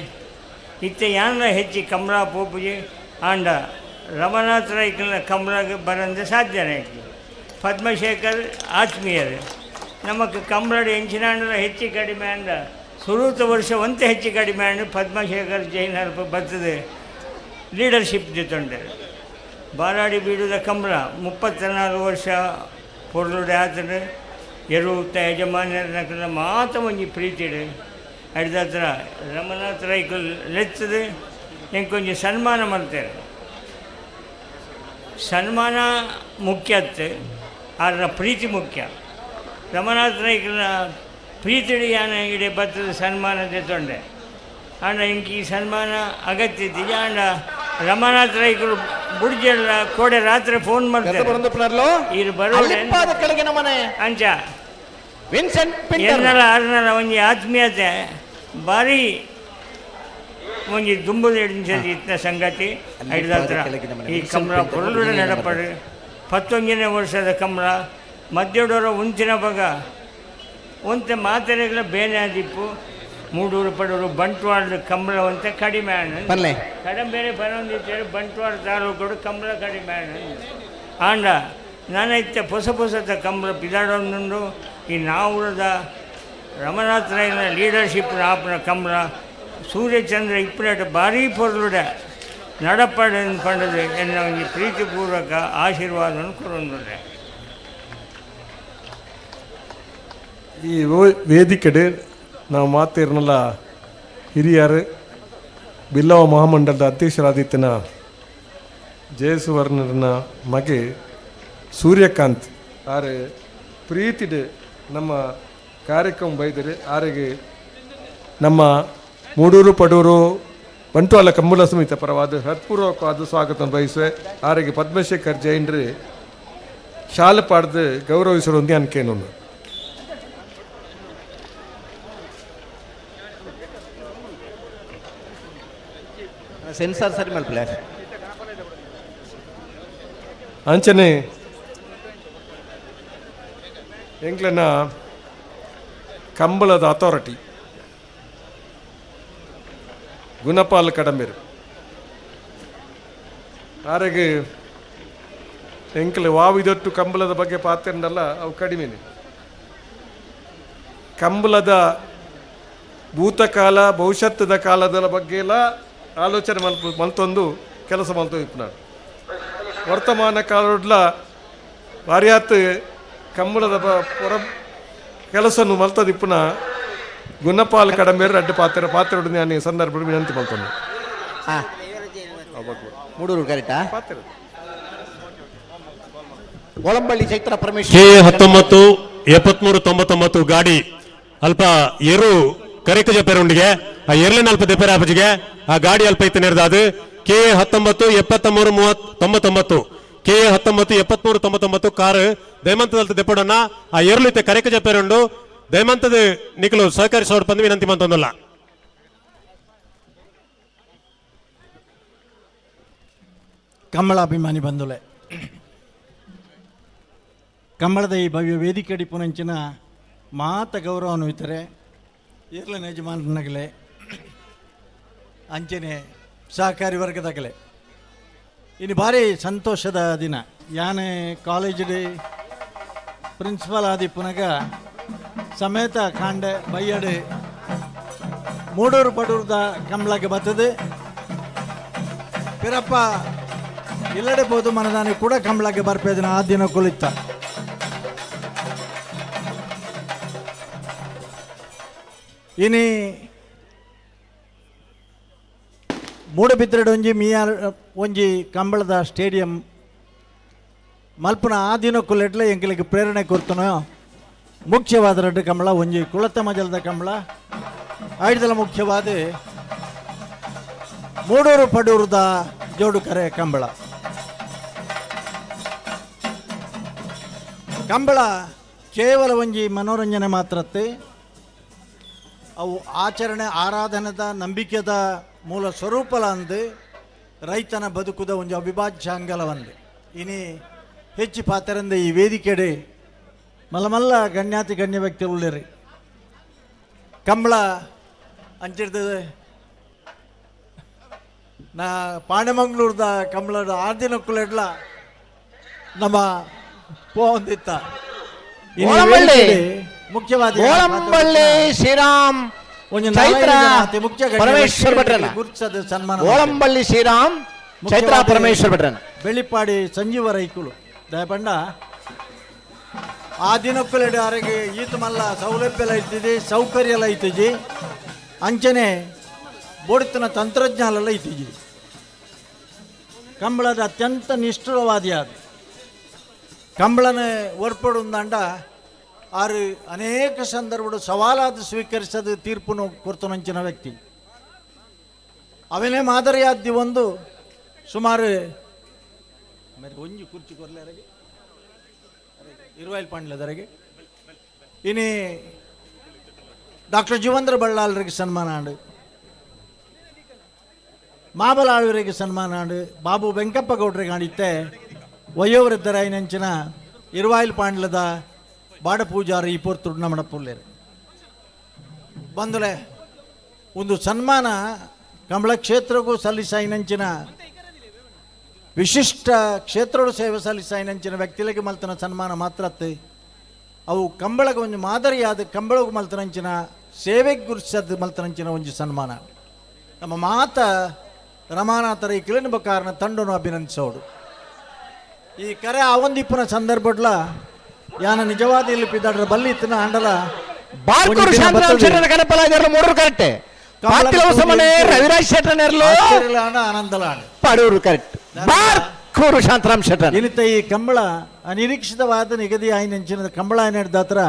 ಇತ್ತೆ ಯಾನ ಹೆಚ್ಚಿ ಕಮಲಾ ಪೋಪುಜಿ ಆಂಡ ರಮನಾಥ್ ರೈಕಲ್ನ ಕಮಲಾಗೆ ಬರಂದು ಸಾಧ್ಯನೇ ಪದ್ಮಶೇಖರ್ ಆತ್ಮೀಯರು ನಮಗೆ ಕಮಲಾಡಿ ಎಂಚಿನಾಂಡ್ರ ಹೆಚ್ಚು ಕಡಿಮೆ ಅಂಡ ಸುರೂತ ವರ್ಷ ಒಂತೆ ಹೆಚ್ಚು ಕಡಿಮೆ ಅಂಡು ಪದ್ಮಶೇಖರ್ ಜೈನರ್ ಬರ್ತದೆ ಲೀಡರ್ಶಿಪ್ ಜೊತೆ ಬಾರಾಡಿ ಬೀಡುದ ಕಂಬಳ 34 ವರ್ಷ ಪೊರ್ಲುಡೆ ಆತನು ಎರುತ್ತ ಯಜಮಾನ್ಯರ ಮಾತ ಒಂಜಿ ಪ್ರೀತಿಡು ಅಡ್ದ ಹತ್ರ ರಮನಾಥ್ ರೈಕಲ್ ಲೆತ್ತದು ಎಂಕೊಂಚ ಸನ್ಮಾನ ಮಾಡ್ತಾರೆ. ಸನ್ಮಾನ ಮುಖ್ಯತ್ತು, ಆದ್ರೆ ಪ್ರೀತಿ ಮುಖ್ಯ. ರಮನಾಥ ರೈಕರ ಪ್ರೀತಿಡಿ ಯಾನ ಇಡೀ ಬತ್ತದ ಸನ್ಮಾನ ತೆತ್ತೊಂಡೆ ಆಂಡ ಇಂಕ ಈ ಸನ್ಮಾನ ಅಗತ್ಯ ಇದ್ದೀಗ. ಆಂಡ ರಮನಾಥ ರೈಕರು ಬುಡ್ಜೆಲ್ಲ ಕೋಡೆ ರಾತ್ರಿ ಫೋನ್ ಮಾಡ್ತಾರೆ ಇದು ಬರೋಡೆ ಅಂಚ ಎನ್ನಲ ಆರ್ನಲ ಒಂಜಿ ಆತ್ಮೀಯತೆ ಭಾರಿ ಒಂಜಿ ದುಂಬುದ ಎಡಿಸದಿ ಇತ್ತ ಸಂಗತಿ ಐದಾತ್ರ ಈ ಕಮಲ ಪೊರಲುಡ ನಡಪಡು 11ನೇ ವರ್ಷದ ಕಮಲ ಮಧ್ಯಡೋರ ಉಂಚಿನ ಬಗ ಒಂತೆ ಮಾತೆರೆಗಳ ಬೇನೆ ಆದಿಪ್ಪು ಮೂಡೂರು ಪಡೂರು ಬಂಟ್ವಾಳ ಕಮಲ ಒಂತೆ ಕಡಿಮೆ ಕಡಿಮೆ ಬೇರೆ ಬರೋಂದಿದ್ದೇವೆ ಬಂಟ್ವಾಳ ತಾಲೂಕು ಕಮಲ ಕಡಿಮೆ ಆಂಡ ನಾನೈತೆ ಹೊಸ ಕಮಲ ಪಿದಾಡೊಂದುಂಡು ಈ ನಾವುರದ ರಮನಾಥ ರೈನ ಲೀಡರ್ಶಿಪ್ ಆಪನ ಕಮಲ ಸೂರ್ಯಚಂದ್ರ ಇಪ್ಪನೇಟ ಭಾರೀ ಪೊರ್ಲುಡ ನಡಪಡನ್ನು ಪಂಡದು ಎನ್ನ ಒಂದು ಪ್ರೀತಿಪೂರ್ವಕ ಆಶೀರ್ವಾದವನ್ನು ಕೊರೊಂದುಡೆ. ಈ ವೇದಿಕೆಡೆ ನಾವು ಮಾತಿರ್ನಲ್ಲ ಹಿರಿಯರು ಬಿಲ್ಲವ ಮಹಾಮಂಡಲದ ಅಧ್ಯಕ್ಷರಾದಿತ್ತನ ಜಯಸುವರ್ಣನ ಮಗೆ ಸೂರ್ಯಕಾಂತ್ ಆರು ಪ್ರೀತಿಡು ನಮ್ಮ ಕಾರ್ಯಕ್ರಮ ಬೈದರೆ ಆರಿಗೆ ನಮ್ಮ ಮೂಡೂರು ಪಡೂರು ಬಂಟ್ವಾಳ ಕಂಬಳ ಸಮಿತಿ ಪರವಾದ ಹೃತ್ಪೂರ್ವಕವಾದ ಸ್ವಾಗತ ಬಯಸುವೆ. ಆರಿಗೆ ಪದ್ಮಶೇಖರ್ ಜೈನ್ರು ಶಾಲೆ ಪಾಡ್ದು ಗೌರವಿಸಲು ಒಂದು ಅನ್ಕೇನೊಂದು. ಸೆನ್ಸಾರ್ ಸರಿ ಮಲ್ಪಲೆ ಅಂಚನೆ ಎಂಗ್ಲನ ಕಂಬಳದ ಅಥಾರಿಟಿ ಗುಣಪಾಲ್ ಕಡಂಬೇರು ಆರೆಗೆ ಎಂಕ್ಲೆ ವಾವಿದೊಟ್ಟು ಕಂಬಳದ ಬಗ್ಗೆ ಪಾತ್ರೆಂಡಲ್ಲ ಅವು ಕಡಿಮೆನೆ. ಕಂಬಳದ ಭೂತಕಾಲ ಭವಿಷ್ಯತ್ತದ ಕಾಲದ ಬಗ್ಗೆ ಎಲ್ಲ ಆಲೋಚನೆ ಮಲ್ತೊಂದು ಕೆಲಸ ಮಲ್ತು ಇಪ್ಪು ನಾನು ವರ್ತಮಾನ ಕಾಲಡ್ಲ ವಾರ್ಯಾತ್ ಕಂಬಳದ ಪೊರ ಕೆಲಸವನ್ನು ಮಲ್ತದಿಪ್ಪುನ ಗುಣಪಾಲ್ ಕಡಂಬೇರು ಅಡ್ಡ ಪಾತ್ರೆ ನಾನು ಸಂದರ್ಭ ವಿನಂತಿ ಮಲ್ತೊಂದು ಮೂಡೂರು ಕರೆಕ್ಟಾ ಓಳಂಬಳ್ಳಿ ಚೈತ್ರ ಪರಮೇಶ್ವರ K19 7399 ಗಾಡಿ ಅಲ್ಪ ಏರು ಕರೆಕ್ಟ್ ಜಪೇರುಂಡಿಗೆ ಆ ಏರ್ಲಿನ ಅಲ್ಪ ದೆಪೇರ ಆಪಜಿಗೆ ಆ ಗಾಡಿ ಅಲ್ಪ ಇತ್ತು ನೆರೆದಾದು K19 73 K19 73 ಕಾರ್ ದೈಮಂತದ ದೆಪ್ಪಡನ್ನ ಆ ಏರ್ಲು ಇತ್ತೆ ಕರೆಕ್ಟ್ ಜಪೇರುಂಡು ದೈಮಂತದ ನಿಖಲು ಸಹಕರಿಸೋರು ಬಂದು ವಿನಂತಿ ಮಂತೊಂದಲ್ಲ. ಕಂಬಳಾಭಿಮಾನಿ ಬಂಧುಲೆ, ಕಂಬಳದ ಈ ಭವ್ಯ ವೇದಿಕೆ ಅಡಿಪುನಂಚಿನ ಮಾತ ಗೌರವವನ್ನು ಇದ್ದರೆ ಇರ್ಲಿನ ಯಜಮಾನನಾಗಲೇ ಅಂಚನೆ ಸಹಕಾರಿ ವರ್ಗದಾಗಲೇ ಇನ್ನು ಭಾರಿ ಸಂತೋಷದ ದಿನ. ಯಾನೆ ಕಾಲೇಜ್ ಪ್ರಿನ್ಸಿಪಾಲ್ ಆದಿ ಪುನಗ ಸಮೇತ ಕಾಂಡೆ ಬೈಯಡೆ ಮೂಡೂರು ಪಡೂರ್ದ ಕಂಬಳಕ್ಕೆ ಬರ್ತದೆ ಪಿರಪ್ಪ ಇಲ್ಲಡೆ ಬೋದು ಮನದಾನಿ ಕೂಡ ಕಂಬಳಕ್ಕೆ ಬರ್ಪೇದಿನ ಆ ದಿನ ಕುಳಿತ ಇನಿ ಮೂಡಬಿದ್ರೆಡ್ ಒಂಜಿ ಮಿಯಾರ್ ಒಂಜಿ ಕಂಬಳದ ಸ್ಟೇಡಿಯಂ ಮಲ್ಪುನ ಆ ದಿನ ಕುಲೆಟ್ಲೆ ಎಂಕಲಿಗೆ ಪ್ರೇರಣೆ ಕೊರ್ತನೋ ಮುಖ್ಯವಾದ ರೆಡ್ಡು ಕಂಬಳ ಒಂಜಿ ಕುಳತ ಮಜಲದ ಕಂಬಳ ಐದಲ ಮುಖ್ಯವಾದ ಮೂಡೂರು ಪಡೂರದ ಜೋಡು ಕರೆ ಕಂಬಳ. ಕಂಬಳ ಕೇವಲ ಒಂಜಿ ಮನೋರಂಜನೆ ಮಾತ್ರತ್ತೆ ಅವು ಆಚರಣೆ ಆರಾಧನೆದ ನಂಬಿಕೆದ ಮೂಲ ಸ್ವರೂಪಲ ಅಂದು ರೈತನ ಬದುಕುದ ಒಂದು ಅವಿಭಾಜ್ಯ ಅಂಗಲವಂದು ಇನಿ ಹೆಚ್ಚು ಪಾತ್ರಂದ ಈ ವೇದಿಕೆಡೆ ಮಲ್ಲ ಗಣ್ಯಾತಿ ಗಣ್ಯ ವ್ಯಕ್ತಿಗಳು ಉಳ್ಳೇರಿ ಕಂಬಳ ಅಂಚಿರ್ತದೆ. ನಾ ಪಾಣೆಮಂಗ್ಳೂರ್ದ ಕಂಬಳದ ಆರ್ದಿನ ಕುಲೆಡ್ಲ ನಮ್ಮ ಪೋಂದಿತ್ತ ಮುಖ್ಯವಾದ ಶ್ರೀರಾಮ್ ಚೈತ್ರ ಪರಮೇಶ್ವರ ಭಟ್ರನ ಗುರುತಿಸದ ಸನ್ಮಾನ ಓಳಂಬಳ್ಳಿ ಶ್ರೀರಾಮ್ ಚೈತ್ರ ಪರಮೇಶ್ವರ ಭಟ್ರನ ಬೆಳಿಪಾಡಿ ಸಂಜೀವ ರೈಕುಳು ದಯಪಂಡ ಆ ದಿನಕ್ಕೂಲೆಡೆ ಅವರಿಗೆ ಈತ ಮಲ್ಲ ಸೌಲಭ್ಯ ಎಲ್ಲ ಇರ್ತಿದೆ ಸೌಕರ್ಯ ಎಲ್ಲ ಇತ್ತಿಜಿ ಅಂಚನೆ ಬೋಡಿತ್ತಿನ ತಂತ್ರಜ್ಞಾನೆಲ್ಲ ಇತ್ತೀಜಿ ಕಂಬಳದ ಅತ್ಯಂತ ನಿಷ್ಠುರವಾದಿಯಾದ ಕಂಬಳನ ಒರ್ಪಡುಂದಾಂಡ ಆರು ಅನೇಕ ಸಂದರ್ಭಗಳು ಸವಾಲಾದ ಸ್ವೀಕರಿಸದ ತೀರ್ಪುನು ಕೊರ್ತನಂಚಿನ ವ್ಯಕ್ತಿ ಅವನೇ ಮಾದರಿಯಾದ್ದಿ ಒಂದು ಸುಮಾರು ಒಂಜಿ ಕುರ್ಚಿ ಕೊರ್ಲೆರಗೆ 20 ಪಾಂಡ್ಲದರೆಗೆ ಇನಿ ಡಾಕ್ಟರ್ ಜೀವಂದ್ರ ಬಳ್ಳಾಲ್ರಿಗೆ ಸನ್ಮಾನ ಆಂಡು ಮಾಬಲ ಆಳ್ವರಿಗೆ ಸನ್ಮಾನ ಆಂಡು ಬಾಬು ವೆಂಕಪ್ಪ ಗೌಡ್ರಿಗೆ ಆಡಿತ್ತೆ ವಯೋವೃದ್ಧರಾಯಿನಂಚಿನ 20 ಪಾಂಡ್ಲದ ಬಾಡ ಪೂಜಾರಿ ಈ ಪೊರ್ತುಡು ನಮ್ಮಡ ಪುಲ್ಲೇರು ಬಂದುಲೆ ಒಂದು ಸನ್ಮಾನ ಕಂಬಳ ಕ್ಷೇತ್ರಕ್ಕೂ ಸಲ್ಲಿಸಾಯಿನಂಚಿನ ವಿಶಿಷ್ಟ ಕ್ಷೇತ್ರೋಡು ಸೇವೆ ಸಲ್ಲಿಸಾಯಿನಂಚಿನ ವ್ಯಕ್ತಿಗಳಿಗೆ ಮಲ್ತನ ಸನ್ಮಾನ ಮಾತ್ರತ್ತೆ ಅವು ಕಂಬಳಗೆ ಒಂದು ಮಾದರಿಯಾದ ಕಂಬಳಗೂ ಮಲ್ತನಂಚಿನ ಸೇವೆಗೆ ಗುರುತಿಸದ ಮಲ್ತನಂಚಿನ ಒಂದು ಸನ್ಮಾನ ನಮ್ಮ ಮಾತ ರಮಾನಾಥರ ಈ ಕಿಲನಿಬ ಕಾರಣ ತಂಡನು ಅಭಿನಂದಿಸೋಡು ಈ ಕರೆ ಆವಂದಿಪ್ಪನ ಸಂದರ್ಭಡ್ಲ ಯಾನ ನಿಜವಾದ ಇಲ್ಲಿ ಪಿದಾಡ್ರ ಬಲ್ಲಿ ಇತ್ತಿನ ಅಂಡಲ ಕರೆಕ್ಟ್ ರವಿರಾಜ್ ಶೆಟ್ಟರ್ನೆರ್ಲು ಆನಂದಲಾಣ ಪಡೂರು ಕರೆಕ್ಟ್ ಬಾರ್ಕೂರು ಶಾಂತರಾಮ್ ಶೆಟ್ಟರ್ ಇನಿತ ಈ ಕಂಬಳ ಅನಿರೀಕ್ಷಿತವಾದ ನಿಗದಿ ಆಯ್ನಂಚಿನ ಕಂಬಳ ನಡೆದಾತ್ರ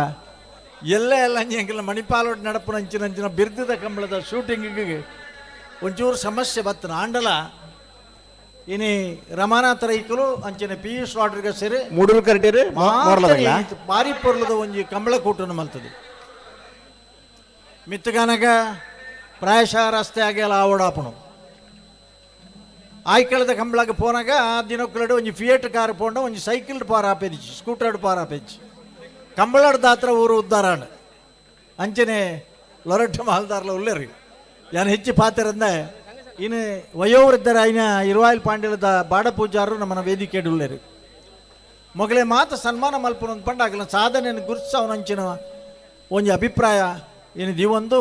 ಎಲ್ಲ ಅಂಜಿಲ್ಲ ಮಣಿಪಾಲೋಡ್ ನಡಪುನಂಚಿನ ಬಿರ್ದಿದ ಕಂಬಳದ ಶೂಟಿಂಗಿಗೆ ಒಂಚೂರು ಸಮಸ್ಯೆ ಬತ್ತನ ಆಂಡಲ ಇನಿ ರಮಾನಾಥರ ಈಕಲು ಅಂಚಿನ ಪಿಯೂಷ್ ರಾಡ್ರಿಗ ಸೇರಿ ಮೂಡೂರು ಕರೆಕ್ಟ್ ಬಾರಿ ಪೊರ್ಲದ ಒಂಜಿ ಕಂಬಳ ಕೂಟನ ಮಲ್ತದೆ ಮಿತ್ತಗಾನಗ ಪ್ರಾಯಶಃ ರಸ್ತೆ ಆಗೆಲ್ಲ ಆವಡಾಪನು ಆಯ್ಕಳದ ಕಂಬಳಗೆ ಪೋನಾಗ ಆ ದಿನಕ್ಕಲಡು ಒಂಜಿ ಫಿಯೇಟ್ ಕಾರ್ ಪೋಂಡ ಒಂಜಿ ಸೈಕಲ್ ಪಾರ್ ಆಪೇದಿಚ್ಚಿ ಸ್ಕೂಟರ್ಡ್ ಪಾರ್ ಆಪೇಚ್ಚಿ ಕಂಬಳದ ದಾತ್ರ ಊರು ಉದ್ದಾರಾಂಡ ಅಂಚನೆ ಲೊರಟ್ಟ ಮಾಲ್ದಾರ್ಲ ಉಲ್ಲೇರಿ ಯಾನು ಹೆಚ್ಚು ಪಾತಿರಂದ ಇನ್ನು ವಯೋವೃದ್ಧರ ಐನ 20 ಪಾಂಡ್ಯದ ಬಾಡ ಪೂಜಾರರು ನಮ್ಮನ್ನ ವೇದಿಕೆ ಉಲ್ಲೇರಿ ಮೊಗಲೇ ಮಾತ ಸನ್ಮಾನ ಮಲ್ಪನ ಪಂಡಾಗಲ ಸಾಧನೆಯನ್ನು ಗುರುತಿಸವನಂಚಿನ ಒಂಜಿ ಅಭಿಪ್ರಾಯ ಏನಿದೆ ಒಂದು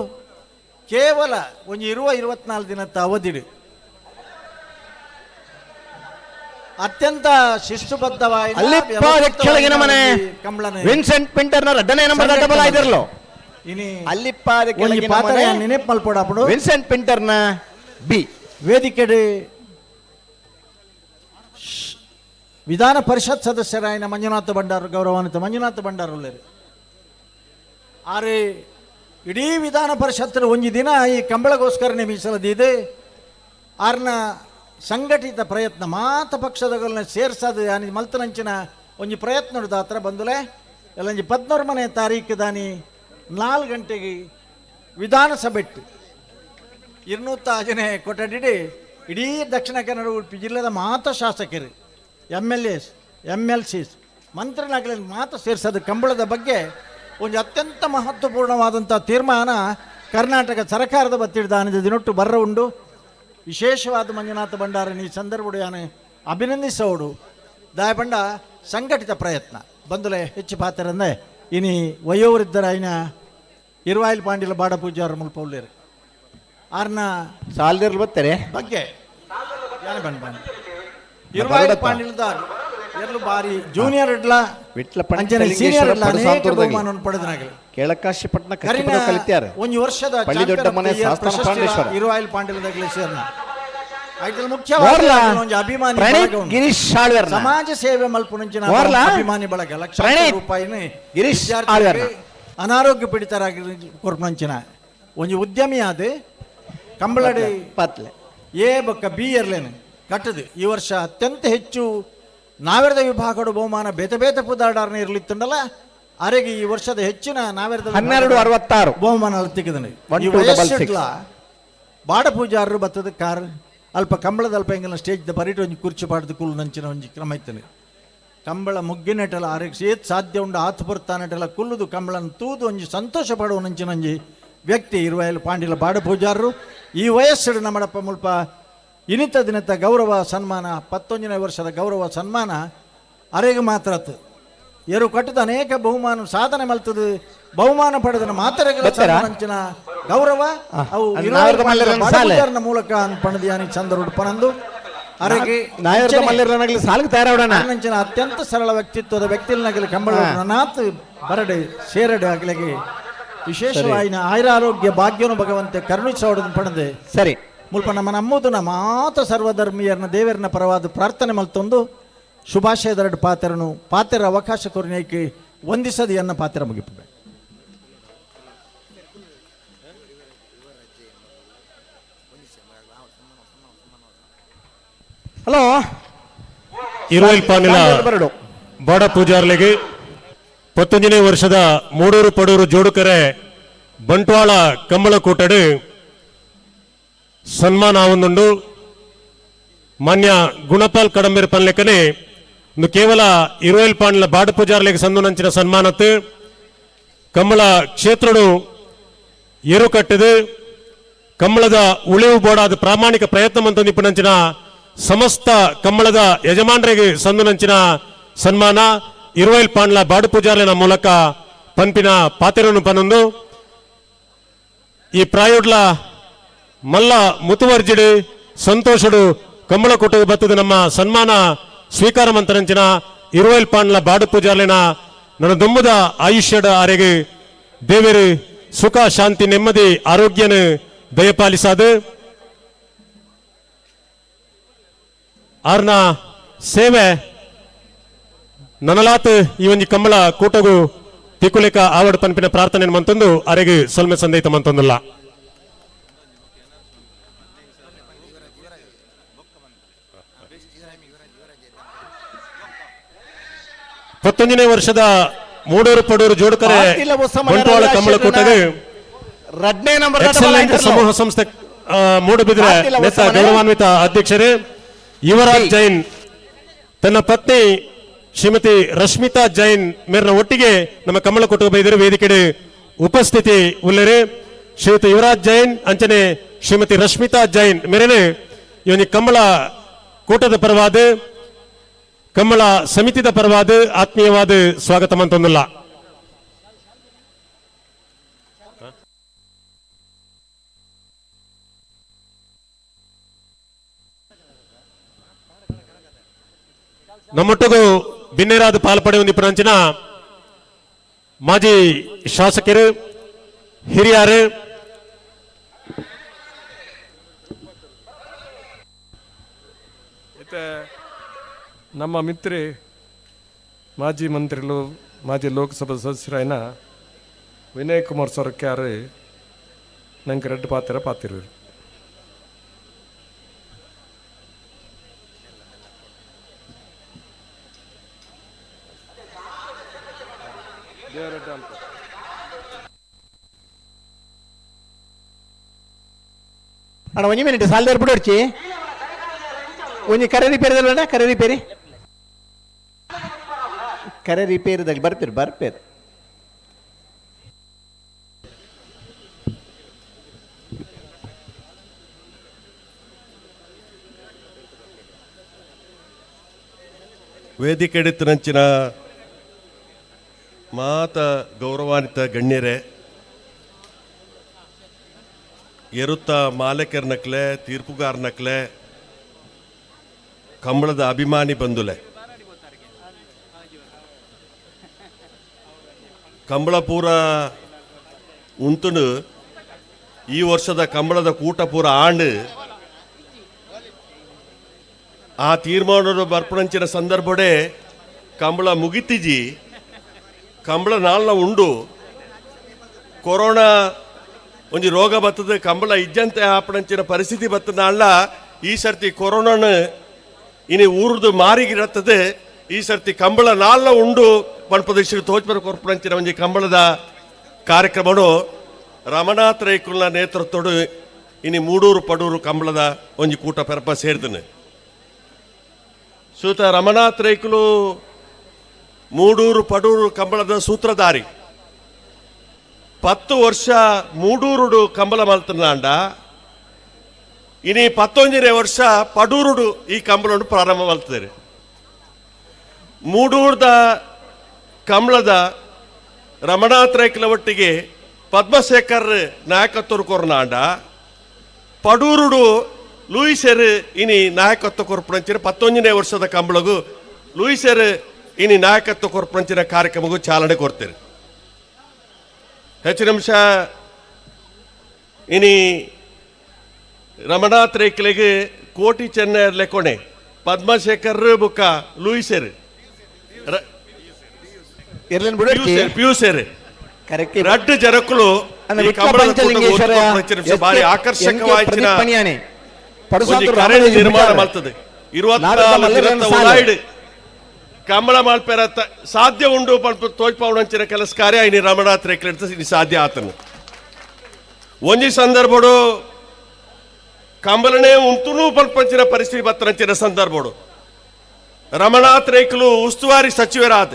ಕೇವಲ ಒಂಜಿ 24 ದಿನದ ಅವಧಿಡು ಅತ್ಯಂತ ಶಿಸ್ತುಬದ್ಧವಾಗಿ ಕೆಳಗಿನ ಮನೆ ವಿನ್ಸೆಂಟ್ ಪಿಂಟರ್ನ ಎರಡನೇ ನಂಬರ್ ಡಬಲ್ ಆಗಿರಲು ಇನಿ ಅಲ್ಲಿಪ್ಪಾದ ಕೆಳಗಿನ ಮನೆ ನೆನಪು ಮಲ್ಪಡಾಪಡು ವಿನ್ಸೆಂಟ್ ಪಿಂಟರ್ನ ಬಿ ವೇದಿಕೆ ವಿಧಾನ ಪರಿಷತ್ ಸದಸ್ಯರಾಯಿನ ಮಂಜುನಾಥ ಭಂಡಾರ ಗೌರವಾನ್ವಿತ ಮಂಜುನಾಥ ಭಂಡಾರ ಉಳ್ಳೇರಿ ಆರೆ ಇಡೀ ವಿಧಾನ ಪರಿಷತ್ತರ ಒಂಜಿ ದಿನ ಈ ಕಂಬಳಗೋಸ್ಕರನೇ ಮೀಸಲದಿದೆ ಆರ್ನ ಸಂಘಟಿತ ಪ್ರಯತ್ನ ಮಾತ ಪಕ್ಷದಗಳನ್ನ ಸೇರ್ಸದು ಯಾನಿ ಮಲ್ತನಂಚಿನ ಒಂಜಿ ಪ್ರಯತ್ನ ದಾತ್ರ ಬಂದುಲೆ ಎಲ್ಲಂಜಿ 14ನೇ ತಾರೀಕು ದಾನಿ 4 ಗಂಟೆಗೆ ವಿಧಾನಸಭೆಟ್ಟು 200 ಕೊಠಡಿ ಇಡೀ ದಕ್ಷಿಣ ಕನ್ನಡ ಉಡುಪಿ ಜಿಲ್ಲೆದ ಮಾತ ಶಾಸಕರು MLAs MLCs ಮಂತ್ರಿನಾಗಲಿ ಮಾತ ಸೇರಿಸೋದು ಕಂಬಳದ ಬಗ್ಗೆ ಒಂದು ಅತ್ಯಂತ ಮಹತ್ವಪೂರ್ಣವಾದಂಥ ತೀರ್ಮಾನ ಕರ್ನಾಟಕ ಸರ್ಕಾರದ ಬತ್ತಿಡ್ದಾನದ ದಿನೊಟ್ಟು ಬರ್ರ ಉಂಡು ವಿಶೇಷವಾದ ಮಂಜುನಾಥ ಭಂಡಾರನ ಈ ಸಂದರ್ಭಡು ಯಾನು ಅಭಿನಂದಿಸೋಡು ದಾಯಪಂಡ ಸಂಘಟಿತ ಪ್ರಯತ್ನ ಬಂದುಲೆ ಹೆಚ್ಚು ಪಾತ್ರಂದೆ ಇನಿ ವಯೋವೃದ್ಧರ ಐನ 20 ಪಾಂಡ್ಯಲ ಬಾಡ ಪೂಜಾರ ಮುಲ್ಪ ಉಳ್ಳೇರು ಆರ್ನ ಸಾಲದಿರ್ಲು ಬರ್ತಾರೆ ಬಗ್ಗೆ ಯಾನು ಬಂದ 20 ಪಾಂಡ್ಯಲದ ಎರಡು ಬಾರಿ ಜೂನಿಯರ್ ಇಡ್ಲ ಸೀನಿಯರ್ ಇಡ್ಲ ಅನೇಕ ಬಹುಮಾನವನ್ನು ಪಡೆದನಾಗಲಿ ಕೇಳಕಾಶಿಪಟ್ಟಣ ಕಲಿತ್ಯಾರ ಒಂದು ವರ್ಷದ ಪಳ್ಳಿ ದೊಡ್ಡ ಮನೆ ಶಾಸ್ತ್ರ ಪಾಂಡೇಶ್ವರ 20 ಪಾಂಡ್ಯಲದ ಗ್ಲೇಸಿಯರ್ನ ಐದಲ್ ಮುಖ್ಯವಾಗಿ ಒಂದು ಅಭಿಮಾನಿ ಬಳಗ ಗಿರೀಶ್ ಆಳ್ವರ್ ಸಮಾಜ ಸೇವೆ ಮಲ್ಪುನಂಚಿನ ಅಭಿಮಾನಿ ಬಳಗ ಲಕ್ಷಾಂತರ ರೂಪಾಯಿನ ಗಿರೀಶ್ ಆಳ್ವರ್ ಅನಾರೋಗ್ಯ ಪೀಡಿತರಾಗಿ ಕೊರ್ಪಂಚಿನ ಒಂದು ಉದ್ಯಮಿ ಆದ ಕಂಬಳಡಿ ಪತ್ಲೆ ಎ ಬೊಕ್ಕ ಬಿ ಇರ್ಲೇನು ಕಟ್ಟದು ಈ ವರ್ಷ ಅತ್ಯಂತ ಹೆಚ್ಚು ನಾವೆರದ ವಿಭಾಗದ ಬಹುಮಾನ ಬೇತೆ ಪುದಾಡಾರನೇ ಇರಲಿತ್ತಂಡಲ್ಲ ಅರೆಗೆ ಈ ವರ್ಷದ ಹೆಚ್ಚಿನ ನಾವೆರದ 1266 ಬಹುಮಾನ ತೆಗೆದನು ಬಾಡ ಪೂಜಾರರು ಬತ್ತದ ಕಾರ್ ಅಲ್ಪ ಕಂಬಳದ ಅಲ್ಪ ಹೆಂಗಲ್ಲ ಸ್ಟೇಜ್ ಬರೀಟ್ ಒಂಜಿ ಕುರ್ಚಿ ಪಾಡ್ದು ಕುಲ್ ನಂಚಿನ ಒಂಜಿ ಕ್ರಮ ಇತ್ತನೆ ಕಂಬಳ ಮುಗ್ಗಿನಟೆಲ್ಲ ಆರೆಗೆ ಏತ್ ಸಾಧ್ಯ ಉಂಡು ಆತು ಬರ್ತಾನಟೆಲ್ಲ ಕುಲ್ಲುದು ಕಂಬಳನ ತೂದು ಒಂಜಿ ಸಂತೋಷ ಪಡುವ ನಂಚಿನ ಒಂಜಿ ವ್ಯಕ್ತಿ 20 ಪಾಂಡ್ಯಲ ಬಾಡ ಪೂಜಾರರು ಈ ವಯಸ್ಸು ನಮ್ಮಡಪ್ಪ ಮುಲ್ಪ ಇನಿತ ದಿನದ ಗೌರವ ಸನ್ಮಾನ 11ನೇ ವರ್ಷದ ಗೌರವ ಸನ್ಮಾನ ಅರೆಗೆ ಮಾತ್ರ ಎರು ಕಟ್ಟದ ಅನೇಕ ಬಹುಮಾನ ಸಾಧನೆ ಮಲ್ತದ ಬಹುಮಾನ ಪಡೆದ ಮಾತರೆಗಳ ಗೌರವ ಅವು ಮೂಲಕ ಪಣದಿಯಾನಿ ಚಂದ್ರ ಪಣಂದು ಅರೆಗೆ ಸಾಲಿಗೆ ತಯಾರಾವಣ ಅತ್ಯಂತ ಸರಳ ವ್ಯಕ್ತಿತ್ವದ ವ್ಯಕ್ತಿಲ್ನಾಗಲಿ ಕಂಬಳ ನಾತ್ ಬರಡೆ ಸೇರಡೆ ಆಗ್ಲಿಗೆ ವಿಶೇಷವಾಯಿನ ಆಯುರಾರೋಗ್ಯ ಭಾಗ್ಯನು ಭಗವಂತೆ ಕರುಣಿಸೋಡನ್ನು ಪಡೆದೆ ಸರಿ ಮುಲ್ಪ ನಮ್ಮದು ಮಾತ ಸರ್ವಧರ್ಮೀಯರನ್ನ ದೇವರನ್ನ ಪರವಾದ ಪ್ರಾರ್ಥನೆ ಮಲ್ತೊಂದು ಶುಭಾಶಯದೆರಡು ಪಾತೆರ ಅವಕಾಶ ಕೊರಿನೇಕಿ ವಂದಿಸದಿ ಅನ್ನ ಪಾತೆರ ಮುಗಿಪು ಹಲೋ ಇರುವಲ್ ಪಾನಿಲ ಬಾಡ ಪೂಜಾರ್ಲೆಗೆ 11ನೇ ವರ್ಷದ ಮೂಡೂರು ಪಡೂರು ಜೋಡುಕರೆ ಬಂಟ್ವಾಳ ಕಂಬಳ ಕೂಟಡು ಸನ್ಮಾನ ಆವೊಂದುಂಡು ಮಾನ್ಯ ಗುಣಪಾಲ್ ಕಡಂಬೇರ್ ಪನ್ಲೆಕ್ಕನೆ ಇಂದು ಕೇವಲ ಇರುವಲ್ ಪಾನಿಲ ಬಾಡ ಪೂಜಾರ್ಲೆಗೆ ಸಂದುನಂಚಿನ ಸನ್ಮಾನತ್ತು ಕಂಬಳ ಕ್ಷೇತ್ರಡು ಏರು ಕಟ್ಟಿದು ಕಂಬಳದ ಉಳಿವು ಬೋಡಾದ ಪ್ರಾಮಾಣಿಕ ಪ್ರಯತ್ನ ಮಂತೊಂದಿಪ್ಪನಂಚಿನ ಸಮಸ್ತ ಕಂಬಳದ ಯಜಮಾನರಿಗೆ ಸಂದುನಂಚಿನ ಸನ್ಮಾನ ಇರುವಲ್ ಪಾಂಡ್ಲ ಬಾಡು ಪೂಜಾರ್ಲಿನ ಮೂಲಕ ಪಂಪಿನ ಪಾತೆರನ್ನು ಪನೊಂದು ಈ ಪ್ರಾಯೋಡ್ಲ ಮಲ್ಲ ಮುತುವರ್ಜಿಡು ಸಂತೋಷಡು ಕಂಬಳ ಕೊಟ್ಟು ಬತ್ತದ ನಮ್ಮ ಸನ್ಮಾನ ಸ್ವೀಕಾರ ಮಂತರಂಚಿನ ಇರುವಲ್ ಪಾಂಡ್ಲ ಬಾಡು ಪೂಜಾರ್ಲಿನ ನನ್ನ ದುಂಬುದ ಆಯುಷ್ಯದ ಆರೆಗೆ ದೇವರು ಸುಖ ಶಾಂತಿ ನೆಮ್ಮದಿ ಆರೋಗ್ಯನ ದಯಪಾಲಿಸಾದು ಆರ್ನ ಸೇವೆ ನನಲಾತ್ ಈ ಒಂಜಿ ಕಂಬಳ ಕೂಟಗು ತಿಕ್ಕುಲೆಕ ಆವಡ್ ಪನ್ಪಿನ ಪ್ರಾರ್ಥನೆ ಮಂತೊಂದು ಅರೆಗೆ ಸೊಲ್ಮೆ ಸಂದೇತ ಮಂತೊಂದುಲ್ಲ ಪತ್ತೊಂದನೇ ವರ್ಷದ ಮೂಡೂರು ಪಡೂರು ಜೋಡುಕರೆ ಬಂಟ್ವಾಳ ಕಂಬಳ ಕೂಟಗೆ ಎಕ್ಸಲೆಂಟ್ ಸಮೂಹ ಸಂಸ್ಥೆ ಮೂಡುಬಿದಿರೆ ನೇತ ಗೌರವಾನ್ವಿತ ಅಧ್ಯಕ್ಷರೇ ಯುವರಾಜ್ ಜೈನ್ ತನ್ನ ಪತ್ನಿ ಶ್ರೀಮತಿ ರಶ್ಮಿತಾ ಜೈನ್ ಮೇರ್ನ ಒಟ್ಟಿಗೆ ನಮ್ಮ ಕಮಲ ಕೊಟ್ಟು ಬೈದರು ವೇದಿಕೆ ಉಪಸ್ಥಿತಿ ಉಳ್ಳರೆ ಶ್ರೀಮತಿ ಯುವರಾಜ್ ಜೈನ್ ಅಂಚನೆ ಶ್ರೀಮತಿ ರಶ್ಮಿತಾ ಜೈನ್ ಮೇರೆನೆ ಇವನಿ ಕಮಲ ಕೂಟದ ಪರವಾದ ಕಮಲ ಸಮಿತಿದ ಪರವಾದ ಆತ್ಮೀಯವಾದ ಸ್ವಾಗತ ಮಂತೊಂದುಲ್ಲ ನಮ್ಮೊಟ್ಟಿಗೂ ಭಿನ್ನರಾದ ಪಾಲ್ಪಡೆ ಹೊಂದಿಪ್ಪನಂಚಿನ ಮಾಜಿ ಶಾಸಕರು ಹಿರಿಯರು ನಮ್ಮ ಮಿತ್ರಿ ಮಾಜಿ ಮಂತ್ರಿಗಳು ಮಾಜಿ ಲೋಕಸಭಾ ಸದಸ್ಯರಾಯನ ವಿನಯ್ ಕುಮಾರ್ ಸರ್ಕಾರ ನಂಗೆ ರೆಡ್ ಪಾತಿರು ಅಣ್ಣ ಒಂಜಿ ಮಿನಿಟ್ ಸಾಲದಾರ ಬಿಡೋಡ್ಚಿ ಒಂಜಿ ಕರೆ ರಿಪೇರಿದಲ್ಲ ಕರೆ ರಿಪೇರಿದಾಗ ಬರ್ಪೇರು ವೇದಿಕೆ ಎಡಿತನಂಚಿನ ಮಾತ ಗೌರವಾನ್ವಿತ ಗಣ್ಯರೇ ಎರುತ್ತ ಮಾಲಕರ್ನಕ್ಲೆ ತೀರ್ಪುಗಾರನಕ್ಲೆ ಕಂಬಳದ ಅಭಿಮಾನಿ ಬಂಧುಲೆ ಕಂಬಳ ಪೂರ ಉಂತುನು ಈ ವರ್ಷದ ಕಂಬಳದ ಕೂಟ ಪೂರ ಆಂಡ್ ಆ ತೀರ್ಮಾನದ ಬರ್ಪಣಂಚಿನ ಸಂದರ್ಭಡೆ ಕಂಬಳ ಮುಗಿತಿಜಿ ಕಂಬಳ ನಾಲ್ನ ಉಂಡು ಕೊರೋನಾ ಒಂಜಿ ರೋಗ ಬರ್ತದೆ ಕಂಬಳ ಇಜ್ಜಂತೆ ಆಪಣಂಚಿನ ಪರಿಸ್ಥಿತಿ ಬರ್ತದ ನಾಳ ಈ ಸರ್ತಿ ಕೊರೋನಾನು ಇನಿ ಊರ್ದು ಮಾರಿಗಿರತ್ತದೆ ಈ ಸರ್ತಿ ಕಂಬಳ ನಾಲ್ನ ಉಂಡು ಪಣಪದೇಶ ತೋಚ್ಬರ ಕೊರ್ಪಣಂಚಿನ ಒಂಜಿ ಕಂಬಳದ ಕಾರ್ಯಕ್ರಮನು ರಮನಾಥ್ ರೈಕುಲ್ನ ನೇತೃತ್ವಡು ಇನಿ ಮೂಡೂರು ಪಡೂರು ಕಂಬಳದ ಒಂಜಿ ಕೂಟ ಪೆರಪ ಸೇರ್ದನೆ ಸೂತ ರಮನಾಥ್ ರೈಕುಲು ಮೂಡೂರು ಪಡೂರು ಕಂಬಳದ ಸೂತ್ರಧಾರಿ 10 ವರ್ಷ ಮೂಡೂರುಡು ಕಂಬಳ ಮಲ್ತನಾಂಡ ಇನಿ 11ನೇ ವರ್ಷ ಪಡೂರುಡು ಈ ಕಂಬಳನ್ನು ಪ್ರಾರಂಭ ಮಲ್ತಿದ್ದಾರೆ ಮೂಡೂರದ ಕಂಬಳದ ರಮನಾಥ್ ರೈಕಲ ಒಟ್ಟಿಗೆ ಪದ್ಮಶೇಖರ್ ನಾಯಕತ್ವ ಕೊರ್ನಾಂಡ ಪಡೂರುಡು ಲೂಯಿಸೆರ್ ಇನಿ ನಾಯಕತ್ವ ಕೊರ್ಪಣಂಚಿನ 11ನೇ ವರ್ಷದ ಕಂಬಳಗು ಲೂಯಿಸೆರ್ ಇನಿ ನಾಯಕತ್ವ ಕೊರ್ಪಣಂಚಿನ ಕಾರ್ಯಕ್ರಮಗೂ ಚಾಲನೆ ಕೊಡ್ತಾರೆ ಹೆಚ್ಚಿನ ಅಂಶ ಇನಿ ರಮನಾಥ್ ರೇಕ್ಲೆಗೆ ಕೋಟಿ ಚೆನ್ನೈ ಲೆಕ್ಕೊಣೆ ಪದ್ಮಶೇಖರ್ ಬುಕ್ಕ ಲೂಯಿಸೇರ್ ಪಿಯೂಸೇರ್ ರಡ್ಡು ಜನಕ್ಕಳು ಈ ಕಂಬಳದ ಬಾರಿ ಆಕರ್ಷಕವಾಯಿನ ನಿರ್ಮಾಣ ಮಾಡ್ತದೆ 24 ಕಂಬಳ ಮಾಲ್ಪೇರ ಸಾಧ್ಯ ಉಂಡು ತೋಜ್ಪಾವಣಂಚಿನ ಕೆಲಸ ಕಾರ್ಯ ಇನಿ ರಮನಾಥ್ ರೇಕ್ಲೆ ಇನಿ ಸಾಧ್ಯ ಆತನು ಒಂಜಿ ಸಂದರ್ಭಡು ಕಂಬಳನೇ ಉಂಟುನೂ ಪಲ್ಪಂಚಿನ ಪರಿಸ್ಥಿತಿ ಬತ್ತರಂಚಿನ ಸಂದರ್ಭಡು ರಮನಾಥ್ ರೇಕ್ಲು ಉಸ್ತುವಾರಿ ಸಚಿವರಾದ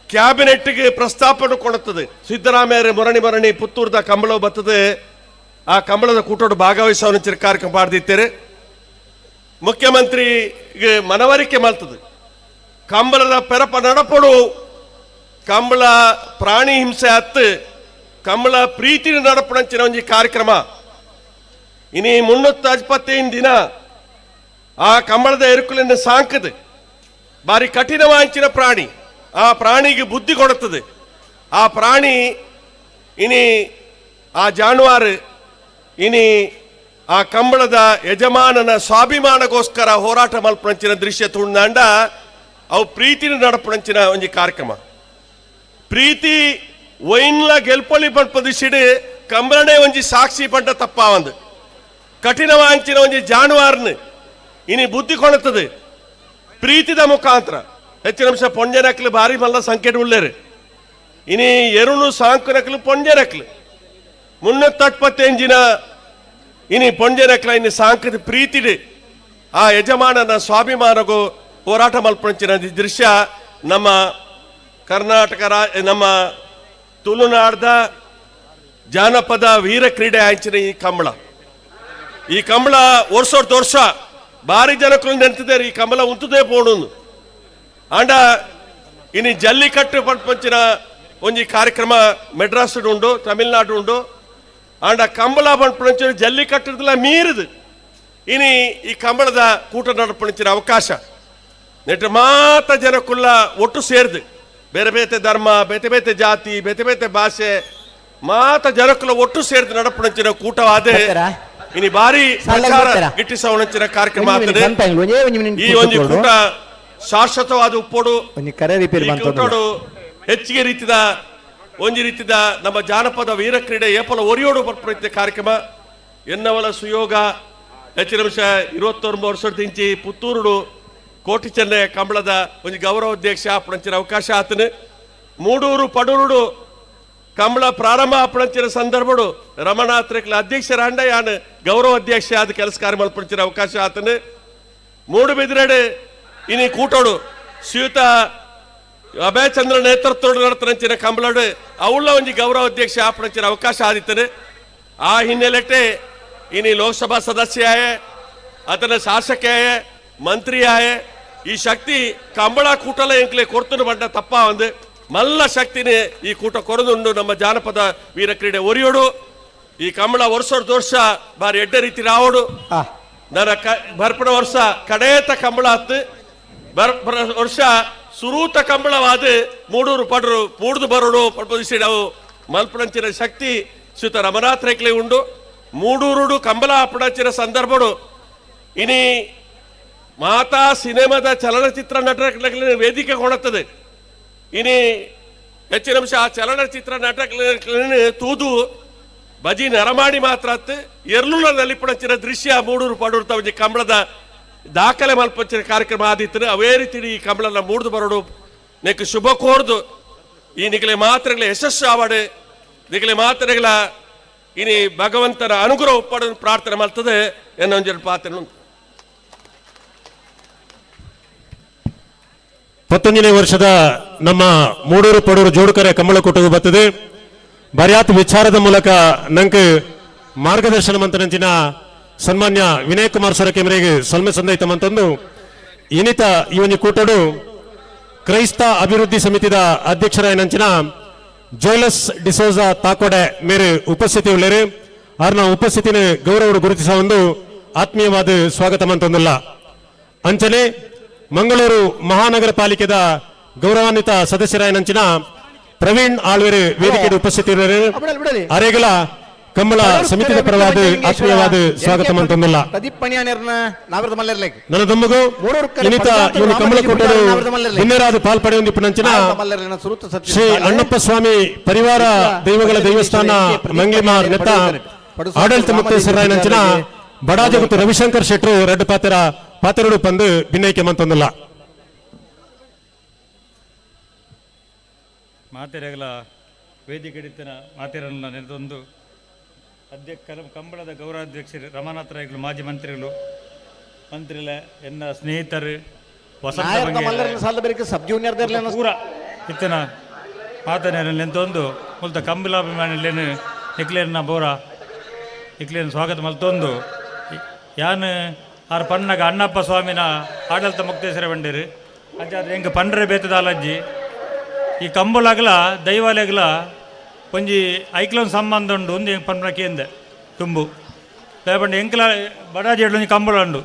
ಕ್ಯಾಬಿನೆಟ್ಗೆ ಪ್ರಸ್ತಾಪನೆ ಕೊಡುತ್ತದೆ ಸಿದ್ದರಾಮಯ್ಯ ಮೊರಣಿ ಪುತ್ತೂರದ ಕಂಬಳ ಬರ್ತದೆ ಆ ಕಂಬಳದ ಕೂಟೋಡು ಭಾಗವಹಿಸುವಂಚಿನ ಕಾರ್ಯಕ್ರಮ ಮಾಡ್ದಿತ್ತೇರೆ ಮುಖ್ಯಮಂತ್ರಿಗೆ ಮನವರಿಕೆ ಮಾಡ್ತದೆ ಕಂಬಳದ ಪೆರಪ ನಡಪಡು ಕಂಬಳ ಪ್ರಾಣಿ ಹಿಂಸೆ ಹತ್ತು ಕಂಬಳ ಪ್ರೀತಿ ನಡಪಣಂಚಿನ ಒಂಜಿ ಕಾರ್ಯಕ್ರಮ ಇನಿ 355 ದಿನ ಆ ಕಂಬಳದ ಎರುಕುಲಿನ ಸಾಂಕದೆ ಬಾರಿ ಕಠಿಣವಾಂಚಿನ ಪ್ರಾಣಿ ಆ ಪ್ರಾಣಿಗೆ ಬುದ್ಧಿ ಕೊಡುತ್ತದೆ ಆ ಪ್ರಾಣಿ ಇನಿ ಆ ಜಾನುವಾರು ಇನಿ ಆ ಕಂಬಳದ ಯಜಮಾನನ ಸ್ವಾಭಿಮಾನಗೋಸ್ಕರ ಹೋರಾಟ ಮಲ್ಪಣಂಚಿನ ದೃಶ್ಯ ತುಂಡಾಂಡ ಅವು ಪ್ರೀತಿನ ನಡಪಣಂಚಿನ ಒಂಜಿ ಕಾರ್ಯಕ್ರಮ ಪ್ರೀತಿ ಒಯ್ನ್ಲ ಗೆಲ್ಪೊಳಿ ಪಂಪದಿಸಿಡು ಕಂಬಳನೇ ಒಂಜಿ ಸಾಕ್ಷಿ ಪಂಡ ತಪ್ಪಾವಂದು ಕಠಿಣವಾಂಚಿನ ಒಂಜಿ ಜಾನುವಾರನ್ನು ಇನಿ ಬುದ್ಧಿ ಕೊಡುತ್ತದೆ ಪ್ರೀತಿದ ಮುಖಾಂತರ ಹೆಚ್ಚಿನ ಅಂಶ ಪೊಂಜನಕ್ಲು ಭಾರಿ ಮಲ್ಲ ಸಂಕೇತ ಉಳ್ಳೇರು ಇನಿ ಎರುಳು ಸಾಂಕುನಕ್ಲು ಪೊಂಜನಕ್ಲು 355 ಇನಿ ಪೊಂಜನಕ್ಲ ಇನ್ನು ಸಾಂಕದ ಪ್ರೀತಿಡು ಆ ಯಜಮಾನನ ಸ್ವಾಭಿಮಾನಗೂ ಹೋರಾಟ ಮಲ್ಪಂಚಿನ ದೃಶ್ಯ ನಮ್ಮ ಕರ್ನಾಟಕ ನಮ್ಮ ತುಳುನಾಡದ ಜಾನಪದ ವೀರ ಕ್ರೀಡೆ ಆಂಚಿನ ಈ ಕಂಬಳ ವರ್ಷ ಭಾರಿ ಜನಕ್ಕಳು ನೆಂತಿದ್ದಾರೆ ಈ ಕಂಬಳ ಉಂತುದೇ ಪೋಣು ಆಂಡ ಇನಿ ಜಲ್ಲಿಕಟ್ಟು ಪಂಚಿನ ಒಂಜಿ ಕಾರ್ಯಕ್ರಮ ಮೆಡ್ರಾಸ್ ಉಂಡು ತಮಿಳ್ನಾಡು ಉಂಡು ಆಂಡ ಕಂಬಳ ಪಂಚಿನ ಜಲ್ಲಿಕಟ್ಟದಲ್ಲ ಮೀರಿದು ಇನಿ ಈ ಕಂಬಳದ ಕೂಟ ನಡಪಣಿಸಿನ ಅವಕಾಶ ನೆಟ್ಟು ಮಾತ ಜನಕ್ಕುಲ್ಲ ಒಟ್ಟು ಸೇರಿದು ಬೇರೆ ಬೇರೆ ಧರ್ಮ ಬೇತೆ ಬೇತೆ ಜಾತಿ ಬೇತೆ ಬೇತೆ ಭಾಷೆ ಮಾತ ಜನಕ್ಕುಲ್ಲ ಒಟ್ಟು ಸೇರಿದು ನಡಪಣಿಸಿನ ಕೂಟವಾದ ಇನಿ ಬಾರಿ ಗಿಟ್ಟಿಸುವಂಚಿನ ಕಾರ್ಯಕ್ರಮ ಆಗ್ತದೆ ಈ ಒಂದು ಕೂಟ ಶಾಶ್ವತವಾದ ಉಪ್ಪೋಡು ಹೆಚ್ಚಿಗೆ ರೀತಿಯ ಒಂಜಿ ರೀತಿಯ ನಮ್ಮ ಜಾನಪದ ವೀರ ಕ್ರೀಡೆ ಏಪಲ ಒರಿಯೋಡು ಬರ್ಪಡಿತ ಕಾರ್ಯಕ್ರಮ ಎನ್ನವಲ ಸುಯೋಗ ಹೆಚ್ಚಿನ ಅಂಶ 21 ವರ್ಷದ ಇಂಚಿ ಪುತ್ತೂರುಡು ಕೋಟಿ ಚೆನ್ನೈ ಕಂಬಳದ ಒಂದು ಗೌರವಾಧ್ಯಕ್ಷ ಅಪ್ಪಣಂಚಿನ ಅವಕಾಶ ಆತನು ಮೂಡೂರು ಪಡೂರುಡು ಕಂಬಳ ಪ್ರಾರಂಭ ಅಪ್ಪಣಂಚಿನ ಸಂದರ್ಭಡು ರಮನಾಥ್ ರೇಕ್ಲೆ ಅಧ್ಯಕ್ಷರಾಂಡ ಯಾನು ಗೌರವ ಅಧ್ಯಕ್ಷ ಆದ ಕೆಲಸ ಕಾರ್ಯ ಮಲ್ಪಂಚಿನ ಅವಕಾಶ ಆತನು ಮೂಡುಬಿದಿರೆಡು ಇನಿ ಕೂಟೋಡು ಶ್ರೀಯುತ ಅಭಯ ಚಂದ್ರ ನೇತೃತ್ವಡು ನಡತನಂಚಿನ ಕಂಬಳಡು ಅವಳ ಒಂದು ಗೌರವ ಅಧ್ಯಕ್ಷ ಅಪ್ಪಣಂಚಿನ ಅವಕಾಶ ಆದಿತ್ತನು ಆ ಹಿನ್ನೆಲೆಟ್ಟೆ ಇನಿ ಲೋಕಸಭಾ ಸದಸ್ಯ ಆಯೆ ಅದನ್ನ ಶಾಸಕ ಆಯೆ ಮಂತ್ರಿ ಆಯೆ ಈ ಶಕ್ತಿ ಕಂಬಳ ಕೂಟಲ ಎಂಕ್ಲೆ ಕೊರ್ತನು ಬಂಡ ತಪ್ಪ ಒಂದು ಮಲ್ಲ ಶಕ್ತಿನೇ ಈ ಕೂಟ ಕೊರದುಂಡು ನಮ್ಮ ಜಾನಪದ ವೀರ ಕ್ರೀಡೆ ಒರಿಯೋಡು ಈ ಕಂಬಳ ವರ್ಷ ಬಾರಿ ಎಡ್ಡ ರೀತಿ ರಾವಡು ನನ್ನ ಬರ್ಪಣ ವರ್ಷ ಕಡೇತ ಕಂಬಳ ಹತ್ತು ಬರ್ಪಣ ವರ್ಷ ಸುರೂತ ಕಂಬಳವಾದ ಮೂಡೂರು ಪಡರು ಮೂಡ್ದು ಬರೋಡು ಪಡ್ಪದಿಸಿ ನಾವು ಮಲ್ಪಣಂಚಿನ ಶಕ್ತಿ ಶ್ರೀಯುತ ರಮನಾಥ್ ರೇಕ್ಲೆ ಉಂಡು ಮೂಡೂರುಡು ಕಂಬಳ ಅಪ್ಪಣಂಚಿನ ಸಂದರ್ಭಡು ಇನಿ ಮಾತಾ ಸಿನಿಮಾದ ಚಲನಚಿತ್ರ ನಟಕಗಳಿಗೆ ವೇದಿಕೆ ಕೊಡುತ್ತದೆ ಇನಿ ಹೆಚ್ಚಿನ ಅಂಶ ಆ ಚಲನಚಿತ್ರ ನಾಟಕಗಳನ್ನು ತೂದು ಬಜಿ ನರಮಾಡಿ ಮಾತ್ರ ಎರ್ಲುಲ ನಲಿಪಣಚಿನ ದೃಶ್ಯ ಮೂಡೂರು ಪಡೂರು ತವಜಿ ಕಂಬಳದ ದಾಖಲೆ ಮಲ್ಪಂಚಿನ ಕಾರ್ಯಕ್ರಮ ಆದಿತ್ತು ಅವೇ ರೀತಿ ಈ ಕಂಬಳನ ಮೂಡ್ದು ಬರೋಡು ನೆಕ್ ಶುಭ ಕೋರ್ದು ಈ ನಿಗಲೆ ಮಾತ್ರೆಗಳ ಯಶಸ್ಸು ಆವಾಡು ನಿಗಲೆ ಮಾತ್ರೆಗಳ ಇನಿ ಭಗವಂತನ ಅನುಗ್ರಹ ಪಡೆದು ಪ್ರಾರ್ಥನೆ ಮಾಡ್ತದೆ ಎನ್ನೊಂಜೆರಡು ಪಾತ್ರೆ 11ನೇ ವರ್ಷದ ನಮ್ಮ ಮೂಡೂರು ಪಡೂರು ಜೋಡುಕರೆ ಕಂಬಳ ಕೂಟವು ಬರ್ತದೆ ಬರ್ಯಾತ್ ವಿಚಾರದ ಮೂಲಕ ನಂಗೆ ಮಾರ್ಗದರ್ಶನ ಮಂತ್ರಂಚಿನ ಸನ್ಮಾನ್ಯ ವಿನಯ್ ಕುಮಾರ್ ಸೊರಕೆಮರೆಗೆ ಸಲ್ಮೆ ಸಂದೈತ ಮಂತಂದು ಇನ್ನಿತ ಈ ಒಂದು ಕೂಟಡು ಕ್ರೈಸ್ತ ಅಭಿವೃದ್ಧಿ ಸಮಿತಿದ ಅಧ್ಯಕ್ಷರಾಯನಂಚಿನ ಜೋಯ್ಲಸ್ ಡಿಸೋಜಾ ತಾಕೋಡೆ ಮೇರೆ ಉಪಸ್ಥಿತಿ ಉಳ್ಳೇರು ಅವ್ರನ್ನ ಉಪಸ್ಥಿತಿನ ಗೌರವ ಗುರುತಿಸ ಒಂದು ಆತ್ಮೀಯವಾದ ಸ್ವಾಗತ ಮಂತಂದಿಲ್ಲ ಅಂಚನೆ ಮಂಗಳೂರು ಮಹಾನಗರ ಪಾಲಿಕೆದ ಗೌರವಾನ್ವಿತ ಸದಸ್ಯರಾಯನಂಚಿನ ಪ್ರವೀಣ್ ಆಳ್ವೇರು ವೇದಿಕೆಗೆ ಉಪಸ್ಥಿತರಿರುವರು ಅರೆಗಲ ಕಂಬಳ ಸಮಿತಿಯ ಪರವಾದ ಆತ್ಮೀಯವಾದ ಸ್ವಾಗತ ಮಂತಂದಿಲ್ಲ ಪ್ರದೀಪ್ ಪಣಿಯಾನೇರ್ನ ನಾವರದ ಮಲ್ಲರ್ಲೇಕ್ ನನ್ನ ದಮ್ಮಗು ಇನ್ನಿತ ಇವನು ಕಂಬಳ ಕೊಟ್ಟರು ಇನ್ನೇರಾದ ಪಾಲ್ಪಡೆಯೊಂದಿಪ್ಪನಂಚಿನ ಶ್ರೀ ಅಣ್ಣಪ್ಪ ಸ್ವಾಮಿ ಪರಿವಾರ ದೈವಗಳ ದೈವಸ್ಥಾನ ಮಂಗ್ಲಿಮಾರ್ ನೆತ್ತ ಆಡಳಿತ ಮುಕ್ತೇಶ್ವರಾಯನಂಚಿನ ಬಡಾಜಗುತ್ತು ರವಿಶಂಕರ್ ಶೆಟ್ರು ರೆಡ್ ಪಾತೆರಡು ಪಂದು ಭಿನ್ನೈಕೆ ಮಂತಂದಿಲ್ಲ ಮಾತೆರೆಗಳ ವೇದಿಕೆ ಹಿಡಿತನ ಮಾತೆರನ್ನ ನೆನೆದೊಂದು ಕಂಬಳದ ಗೌರವಾಧ್ಯಕ್ಷರು ರಮಾನಾಥ ರಾಯ್ಗಳು ಮಾಜಿ ಮಂತ್ರಿಗಳು ಮಂತ್ರಿಲ ಎನ್ನ ಸ್ನೇಹಿತರು ಪೂರ ಇತ್ತನ ಮಾತನೇರಲ್ಲಿ ಎಂತೊಂದು ಮುಲ್ತ ಕಂಬಲಾಭಿಮಾನಿಲೇನು ನಿಕ್ಲೇರ್ನ ಬೋರ ನಿಕ್ಲೇನು ಸ್ವಾಗತ ಮಲ್ತೊಂದು ಯಾನು ಆರು ಪನ್ನಗ ಅಣ್ಣಪ್ಪ ಸ್ವಾಮಿನ ಆಡಳಿತ ಮುಕ್ತೇಶ್ವರ ಬಂಡೇರು ಅಜ್ಜಾದ್ರೆ ಹೆಂಗೆ ಪಂಡ್ರೆ ಬೇತದ ಅಲಜ್ಜಿ ಈ ಕಂಬಳಾಗಲ ದೈವಾಲಯಗಲ ಒಂಜಿ ಐಕ್ಲೊಂದು ಸಂಬಂಧ ಉಂಡು ಒಂದು ಹೆಂಗೆ ಪನ್ಪನಕ್ಕೆ ಎಂದೆ ತುಂಬು ದಯಪಂಡು ಎಂಕಲ ಬಡಾಜಿ ಒಂಜಿ ಕಂಬಳ ಉಂಡು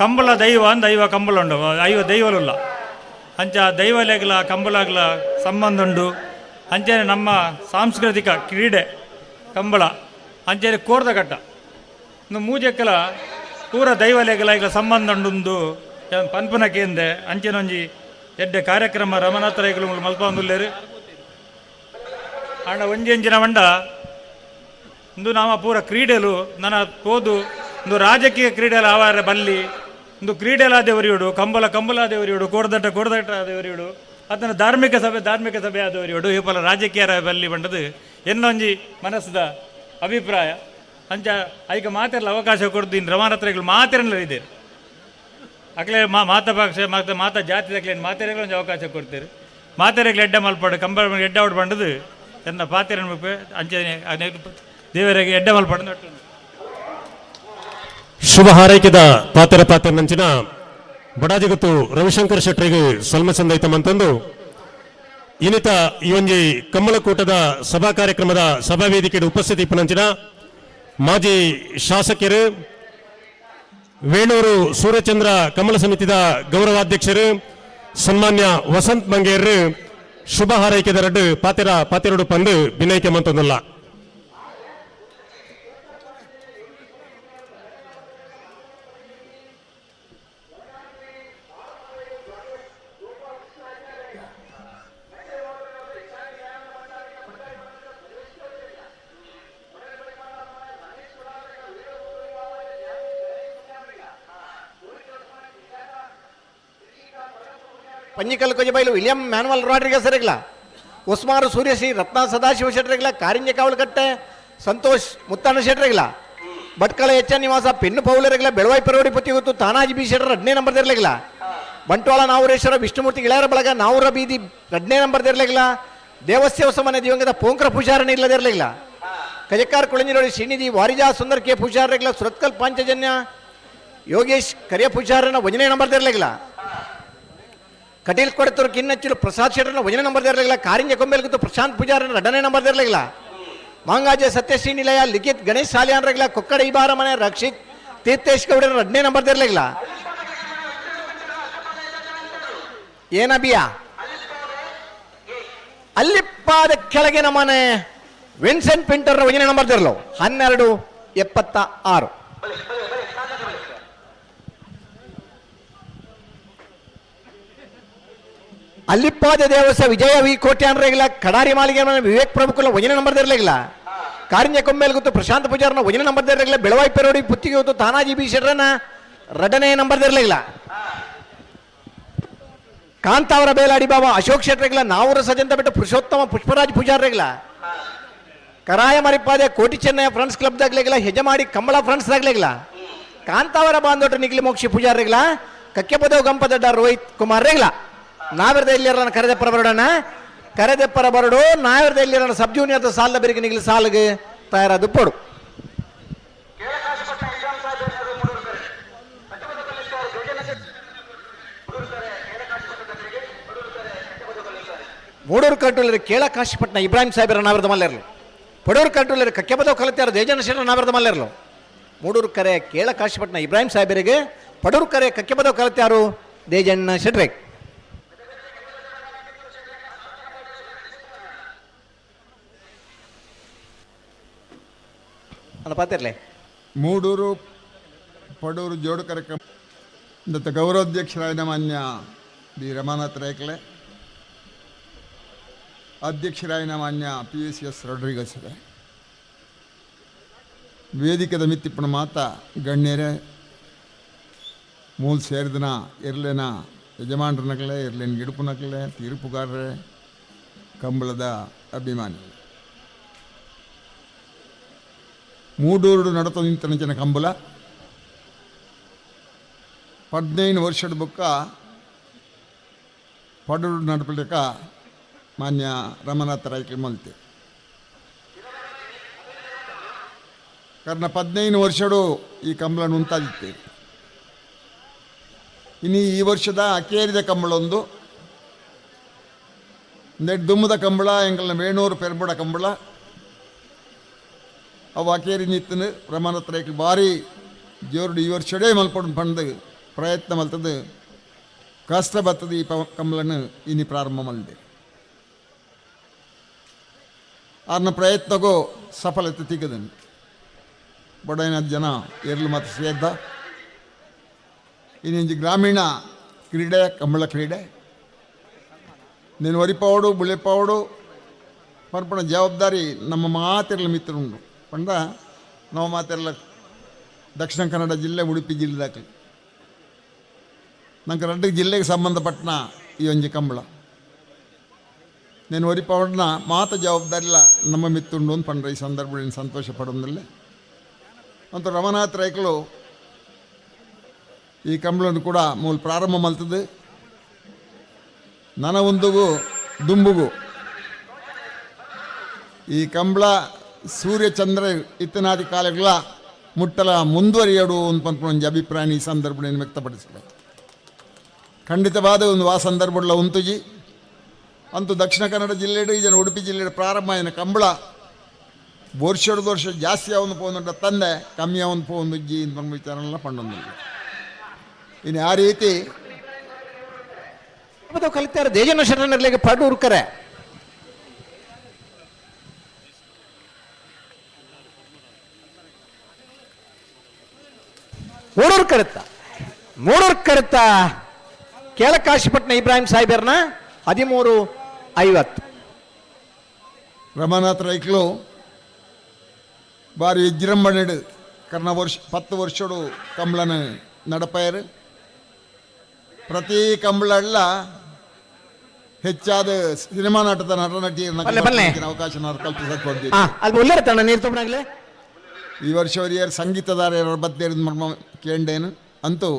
ಕಂಬಳ ದೈವ ಕಂಬಳ ಉಂಡು ದೈವಲುಲ್ಲ ಅಂಚ ದೈವಾಲಯಗಲ ಕಂಬಳಾಗಲ ಸಂಬಂಧ ಉಂಡು ಅಂಚನೆ ನಮ್ಮ ಸಾಂಸ್ಕೃತಿಕ ಕ್ರೀಡೆ ಕಂಬಳ ಅಂಚನೆ ಕೋರ್ದ ಕಟ್ಟ ಇನ್ನು ಮೂಜೆಕ್ಕಲ ಪೂರ ದೈವಾಲಯಗಲ ಈಗ ಸಂಬಂಧ ಉಂಡು ಪನ್ಪನಕ್ಕೆ ಎಂದೆ ಅಂಚೆನೊಂಜಿ ಎಡ್ಡೆ ಕಾರ್ಯಕ್ರಮ ರಮನಾಥ ರೈಗಳು ಮಲ್ಪಂದುಲ್ಲೇರು ಆಂಡ ಒಂಜಿ ಎಂಚಿನ ಮಂಡ ಇಂದು ನಾಮ ಪೂರ ಕ್ರೀಡೆಲು ನನ್ನ ತೋದು ಒಂದು ರಾಜಕೀಯ ಕ್ರೀಡೆಲ ಆವಾರ ಬಲ್ಲಿ ಒಂದು ಕ್ರೀಡೆಲ ದೇವರಿಯೋಡು ಕಂಬಳ ದೇವರಿಯೋಡು ಕೋಡದಟ್ಟ ದೇವರಿಯೋಡು ಅದನ್ನು ಧಾರ್ಮಿಕ ಸಭೆ ಆದವರಿಯೋಡು ಇಪ್ಪಲ ರಾಜಕೀಯ ಬಲ್ಲಿ ಬಂಡದು ಎನ್ನೊಂಜಿ ಮನಸ್ಸದ ಅಭಿಪ್ರಾಯ ಅಂಚ ಐಕ ಮಾತೆರಲ ಅವಕಾಶ ಕೊಡ್ದು ಇನ್ನು ರಮನಾಥ ರೈಗಳು ಮಾತೆರಲ್ಲ ಇದೆ ಅಕ್ಲೆ ಮಾತಾ ಜಾತಿ ಅಕ್ಲೇನು ಮಾತೆರೆಗಳು ಒಂದು ಅವಕಾಶ ಕೊಡ್ತೀರಿ ಮಾತೆರೆಗಳು ಎಡ್ಡ ಮಲ್ಪಾಡು ಕಂಬಳ ಎಡ್ಡ ಔಟ್ ಬಂಡದು ಎನ್ನ ಪಾತೆರ ಅಂಚೆ ದೇವರಿಗೆ ಎಡ್ಡ ಮಲ್ಪಾಡು ಶುಭ ಹಾರೈಕೆದ ಪಾತೆರ ನಂಚಿನ ಬಡಾಜಿಗುತ್ತು ರವಿಶಂಕರ್ ಶೆಟ್ರಿಗೆ ಸಲ್ಮಸಂದೈತಮಂತಂದು ಇನ್ನಿತ ಈ ಒಂಜಿ ಕಮ್ಮಳಕೂಟದ ಸಭಾ ಕಾರ್ಯಕ್ರಮದ ಸಭಾ ವೇದಿಕೆಗೆ ಉಪಸ್ಥಿತಿ ಇಪ್ಪನಂಚಿನ ಮಾಜಿ ಶಾಸಕರು ವೇಣೂರು ಸೂರ್ಯಚಂದ್ರ ಕಮಲ ಸಮಿತಿದ ಗೌರವಾಧ್ಯಕ್ಷರು ಸನ್ಮಾನ್ಯ ವಸಂತ್ ಮಂಗೇರ್ ಶುಭ ಹಾರೈಕೆದ ರಡ್ಡು ಪಾತೆರಡು ಪಂದು ಭಿನ್ನೈಕೆ ಮಂತೊಂದಲ್ಲ ಪಂಜಿಕಲ್ ಕೊಜಬೈಲು ವಿಲಿಯಂ ಮ್ಯಾನುವಲ್ ರಾಡ್ರಿಗಸ್ ರೆಗ್ಲ ಉಸ್ಮಾರು ಸೂರ್ಯಶ್ರೀ ರತ್ನ ಸದಾಶಿವ ಶೆಟ್ರೆಗ್ಲ ಕಾರಿಂಜ ಕಾವಲಕಟ್ಟೆ ಸಂತೋಷ್ ಮುತ್ತಣ್ಣ ಶೆಟ್ರೆಗ್ಲ ಭಟ್ಕಳ ಎಚ್ಚ ನಿವಾಸ ಪೆನ್ನು ಪೌಲರೆಗ್ಲ ಬೆಳವಾಯಿ ಪೆರೋಡಿ ಪುತ್ತಿಗುತ್ತು ತಾನಾಜಿ ಬಿ ಶೆಟ್ರ 2ನೇ ನಂಬರ್ ತೆರಲೆಗ್ಲ ಬಂಟ್ವಾಳ ನಾವೂರೇಶ್ವರ ವಿಷ್ಣುಮೂರ್ತಿ ಗೆಳೆಯರ ಬಳಗ ನಾವೂರ ಬೀದಿ 2ನೇ ನಂಬರ್ ತೆರಲೆಗ್ಲ ದೇವಸ್ಥೇವಸ ಮನೆ ದಿವಂಗತ ಪೋಂಕ್ರ ಪೂಜಾರನೇ ಇಲ್ಲದಿರಲಿಲ್ಲ ಕಜಕ್ಕಾರ್ ಕುಳಂಜಿರೋಡಿ ಶ್ರೀನಿಧಿ ವಾರಿಜಾ ಸುಂದರ್ ಕೆ ಪೂಜಾರರೆಗ್ಲ ಸುರತ್ಕಲ್ ಪಾಂಚಜನ್ಯ ಯೋಗೇಶ್ ಕರಿಯ ಪೂಜಾರನ 1ನೇ ನಂಬರ್ ತೆರಲೆಗ್ಲ ಕಟೀಲ್ ಕೊಡತೂರು ಕಿನ್ನಚ್ಚಲು ಪ್ರಸಾದ್ ಶೆಟ್ರನ 1ನೇ ನಂಬರ್ ತೆರಲಿಲ್ಲ ಕಾರಿಂಜ ಕೊಂಬೆಲ್ಗಿತ್ತು ಪ್ರಶಾಂತ್ ಪೂಜಾರನ 2ನೇ ನಂಬರ್ ತೆರಲಿಲ್ಲ ಮಾಂಗಾಜೆ ಸತ್ಯಶ್ರೀ ನಿಲಯ ಲಿಖಿತ್ ಗಣೇಶ್ ಸಾಲಿಯಾನ್ ರಗ್ಲ ಕೊಕ್ಕಡ ಇಬಾರ ಮನೆ ರಕ್ಷಿತ್ ತೀರ್ಥೇಶ್ ಗೌಡರ 2ನೇ ನಂಬರ್ ತೆರಲಿಲ್ಲ ಏನಬಿಯ ಅಲ್ಲಿಪ್ಪಾದ ಕೆಳಗಿನ ಮನೆ ವಿನ್ಸೆಂಟ್ ಪಿಂಟರ್ 1ನೇ ನಂಬರ್ ತೆರಲು 1276 ಅಲ್ಲಿಪ್ಪಾದ ದೇವಸ ವಿಜಯ ವಿ ಕೋಟ್ಯಾನ್ರೆಗ್ಲ ಕಡಾರಿ ಮಾಲಿಗೆ ವಿವೇಕ್ ಪ್ರಭುಕುಲ 1ನೇ ನಂಬರ್ ತೆರಲಿಲ್ಲ ಕಾರಿಂಜ ಕೊಂಬೆಲ್ ಗೊತ್ತು ಪ್ರಶಾಂತ್ ಪೂಜಾರನ 1ನೇ ನಂಬರ್ ತೆರಲಿಲ್ಲ ಬೆಳವಾಯಿ ಪೆರೋಡಿ ಪುತ್ತಿಗೆ ಗೊತ್ತು ತಾನಾಜಿ ಬಿ ಶೆಟ್ರನ 2ನೇ ನಂಬರ್ ತೆರಲಿಲ್ಲ ಕಾಂತಾವರ ಬೇಲಾಡಿ ಬಾಬಾ ಅಶೋಕ್ ಶೆಟ್ರೆಗ್ಲ ನಾವೂರ ಸಜಂತ ಬಿಟ್ಟು ಪುರುಷೋತ್ತಮ ಪುಷ್ಪರಾಜ್ ಪೂಜಾರ್ರೆಗ್ಲ ಕರಾಯ ಮರಿಪಾದೆ ಕೋಟಿ ಚೆನ್ನಯ ಫ್ರೆಂಡ್ಸ್ ಕ್ಲಬ್ ದಾಗ್ಲೆಗ್ಲ ಹೆಜಮಾಡಿ ಕಂಬಳ ಫ್ರೆಂಡ್ಸ್ ದಾಗ್ಲೆಗ್ಲ ಕಾಂತಾವರ ಬಾಂದೋಟ ನಿಗ್ಲಿ ಮೋಕ್ಷಿ ಪೂಜಾರ್ರೆಗ್ಲ ಕಕ್ಕೆ ಪದವು ಗಂಪದಡ್ಡ ರೋಹಿತ್ ಕುಮಾರ್ ರೆಗ್ಲ ನಾವಿರದ ಇಲ್ಲಿರ ಕರೆದೆಪ್ಪರ ಬರಡು ನಾವಿರದ ಇಲ್ಲಿರ ಸಬ್ ಜೂನಿಯರ್ ಸಾಲ ಬೆರಿಗೆ ನಿಗ್ಲಿ ಸಾಲಿಗೆ ತಯಾರಾದ ಪಡು ಮೂಡೂರು ಕಟ್ಟುಲರಿ ಕೇಳ ಕಾಶಿಪಟ್ನ ಇಬ್ರಾಹಿಂ ಸಾಹೇಬರ ನಾವಿರದ ಮಲ್ಲೆರ್ಲು ಪಡೂರು ಕಟ್ಟುಲರಿ ಕಕ್ಕೆಬದವು ಕಲಿತಾರ ದೇಜನ ಶೆಟ್ರ ನಾವಿರದ ಮಲ್ಲೆರ್ಲು ಮೂಡೂರು ಕರೆ ಕೇಳ ಕಾಶಿಪಟ್ನ ಇಬ್ರಾಹಿಂ ಸಾಹೇಬರಿಗೆ ಪಡೂರು ಕರೆ ಕಕ್ಕೆಬದವು ಕಲಿತಾರು ದೇಜಣ್ಣ ಶೆಟ್ರೆ ಅಲ್ಲ ಪಾತಿರ್ಲೆ ಮೂಡೂರು ಪಡೂರು ಜೋಡು ಕಾರ್ಯಕ್ರಮ ಇಂದത്തെ ಗೌರವಾಧ್ಯಕ್ಷರಾದ ಮಾನ್ಯ ಬಿ ರಮಾನಾಥ್ ರೈಕಲೆ, ಅಧ್ಯಕ್ಷರಾದ ಮಾನ್ಯ PUCS ರೊಡ್ರಿಗಸ್ ವೇದಿಕೆದ ಮಿತ್ತಿಪ್ಪಣ ಮಾತ ಗಣ್ಯರೇ, ಮೂಲ ಸೇರಿದನ ಇರ್ಲೇನ ಯಜಮಾನರನಗಲೇ ಇರ್ಲೇನ ಗಿಡುಪುನಗಲೇ ತೀರ್ಪುಗಾರರೇ, ಕಂಬಳದ ಅಭಿಮಾನಿ ಮೂಡೂರು ನಡತ ನಿಂತನ ಕಂಬಳ 15 ವರ್ಷದ ಬುಕ್ಕ ಪಡೂರು ನಡಪಲಿಕ ಮಾನ್ಯ ರಮನಾಥ ರೈಕಲ್ ಮಲ್ತೆ ಕಾರಣ 15 ವರ್ಷಡು ಈ ಕಂಬಳ ಉಂಟಾದಿತ್ತೆ. ಇನ್ನು ಈ ವರ್ಷದ ಕೇರಿದ ಕಂಬಳ ಒಂದು ದುಮ್ಮದ ಕಂಬಳ ಎಂಕಲ್ನ ವೇಣೂರು ಪೆರ್ಬಡ ಕಂಬಳ ಅವು ಅಕೇರಿ ನಿತ್ತನು ರಮನಾಥ ರೈಕಲ್ ಭಾರಿ ಜೋರುಡು ಈ ವರ್ಷಡೇ ಮಲ್ಪಡು ಪಂದು ಪ್ರಯತ್ನ ಮಲ್ತದ್ದು ಕಷ್ಟ ಬರ್ತದೆ. ಈ ಕಂಬಳನ್ನು ಇನ್ನು ಪ್ರಾರಂಭ ಮಲ್ದೆ ಆರ್ನ ಪ್ರಯತ್ನಗೂ ಸಫಲತೆ ತಿಗದನು. ಬಡೈನ ಜನ ಎರ್ಲು ಮತ್ತು ಸೇದ್ದ ಇನ್ನೊಂದು ಗ್ರಾಮೀಣ ಕ್ರೀಡೆ ಕಂಬಳ ಕ್ರೀಡೆ ನೀನು ಒರಿಪಾವಡು ಬುಳೆಪಾವಡು ಪರ್ಪಣ ಜವಾಬ್ದಾರಿ ನಮ್ಮ ಮಾತೆರ್ಲ ಮಿತ್ರರುಂಡು ಪಂಡ ನಾವು ಮಾತೆರ್ಲ ದಕ್ಷಿಣ ಕನ್ನಡ ಜಿಲ್ಲೆ ಉಡುಪಿ ಜಿಲ್ಲೆದಾಗಲಿ ನಂಗೆ 2 ಜಿಲ್ಲೆಗೆ ಸಂಬಂಧಪಟ್ಟನ ಈ ಒಂಜಿ ಕಂಬಳ నేను ಒರಿಪಾವಡ್ನ ಮಾತ ಜವಾಬ್ದಾರಿಲ್ಲ ನಮ್ಮ ಮಿತ್ತುಂಡು ಅಂತ ಪಂಡ್ರೆ ಈ ಸಂದರ್ಭದಲ್ಲಿ ಸಂತೋಷ ಪಡೋದಿಲ್ಲ ಅಂತ ರಮನಾಥ್ ರೈಕಲು ಈ ಕಂಬಳನ್ನು ಕೂಡ ಮೂಲ ಪ್ರಾರಂಭ ಮಲ್ತದ್ದು ನನ ಒಂದುಗು ದುಂಬುಗು ಈ ಕಂಬಳ ಸೂರ್ಯ ಚಂದ್ರ ಇತ್ತನಾದಿ ಕಾಲಗಳ ಮುಟ್ಟಲ ಮುಂದುವರಿಯಡು ಅಂತ ಒಂದು ಅಭಿಪ್ರಾಯ ಈ ಸಂದರ್ಭದಲ್ಲಿ ವ್ಯಕ್ತಪಡಿಸಬೇಕು. ಖಂಡಿತವಾದ ಒಂದು ಆ ಸಂದರ್ಭಗಳ ಉಂತುಜಿ ಅಂತೂ ದಕ್ಷಿಣ ಕನ್ನಡ ಜಿಲ್ಲೆಡು ಈ ಜನ ಉಡುಪಿ ಜಿಲ್ಲೆಯ ಪ್ರಾರಂಭ ಆಯ್ನ ಕಂಬಳ ವರ್ಷದ ವರ್ಷ ಜಾಸ್ತಿ ಅವನು ಪೋನುಂಡ ತಂದೆ ಕಮ್ಮಿ ಅವನು ಪೋಂದುಜ್ಜಿ ಅಂತ ವಿಚಾರನೆಲ್ಲ ಪಂಡೊಂದಿಲ್ಲ. ಇನ್ನು ಆ ರೀತಿ ಕಲಿತಾರ ದೇಜನ ಶರಣರ್ಲಿಗೆ ಪಡೂರು ಕರೆ ಮೂಡೂರು ಕರೆತ ಕೇಳಕಾಶಿಪಟ್ಟಣ ಇಬ್ರಾಹಿಂ ಸಾಹೇಬರ್ನ 13:50 ರಮನಾಥ್ ರೈಕ್ಲು ಬಾರಿ ವಿಜೃಂಭಣೆಡು ಕರ್ಣ ವರ್ಷ 10 ವರ್ಷಡು ಕಂಬಳನ ನಡಪಾಯರು ಪ್ರತಿ ಕಂಬಳ ಹೆಚ್ಚಾದ ಸಿನಿಮಾ ನಾಟದ ನಟ ನಟಿಯರನ್ನ ಅವಕಾಶ ಕಲ್ಪಿಸಿಕೊಡ್ತೀವಿ. ಈ ವರ್ಷ ಅವರಿಯರು ಸಂಗೀತದಾರ ಬದ್ದೇರು ಮರ್ಮ ಕೇಂಡೇನು ಅಂತೂ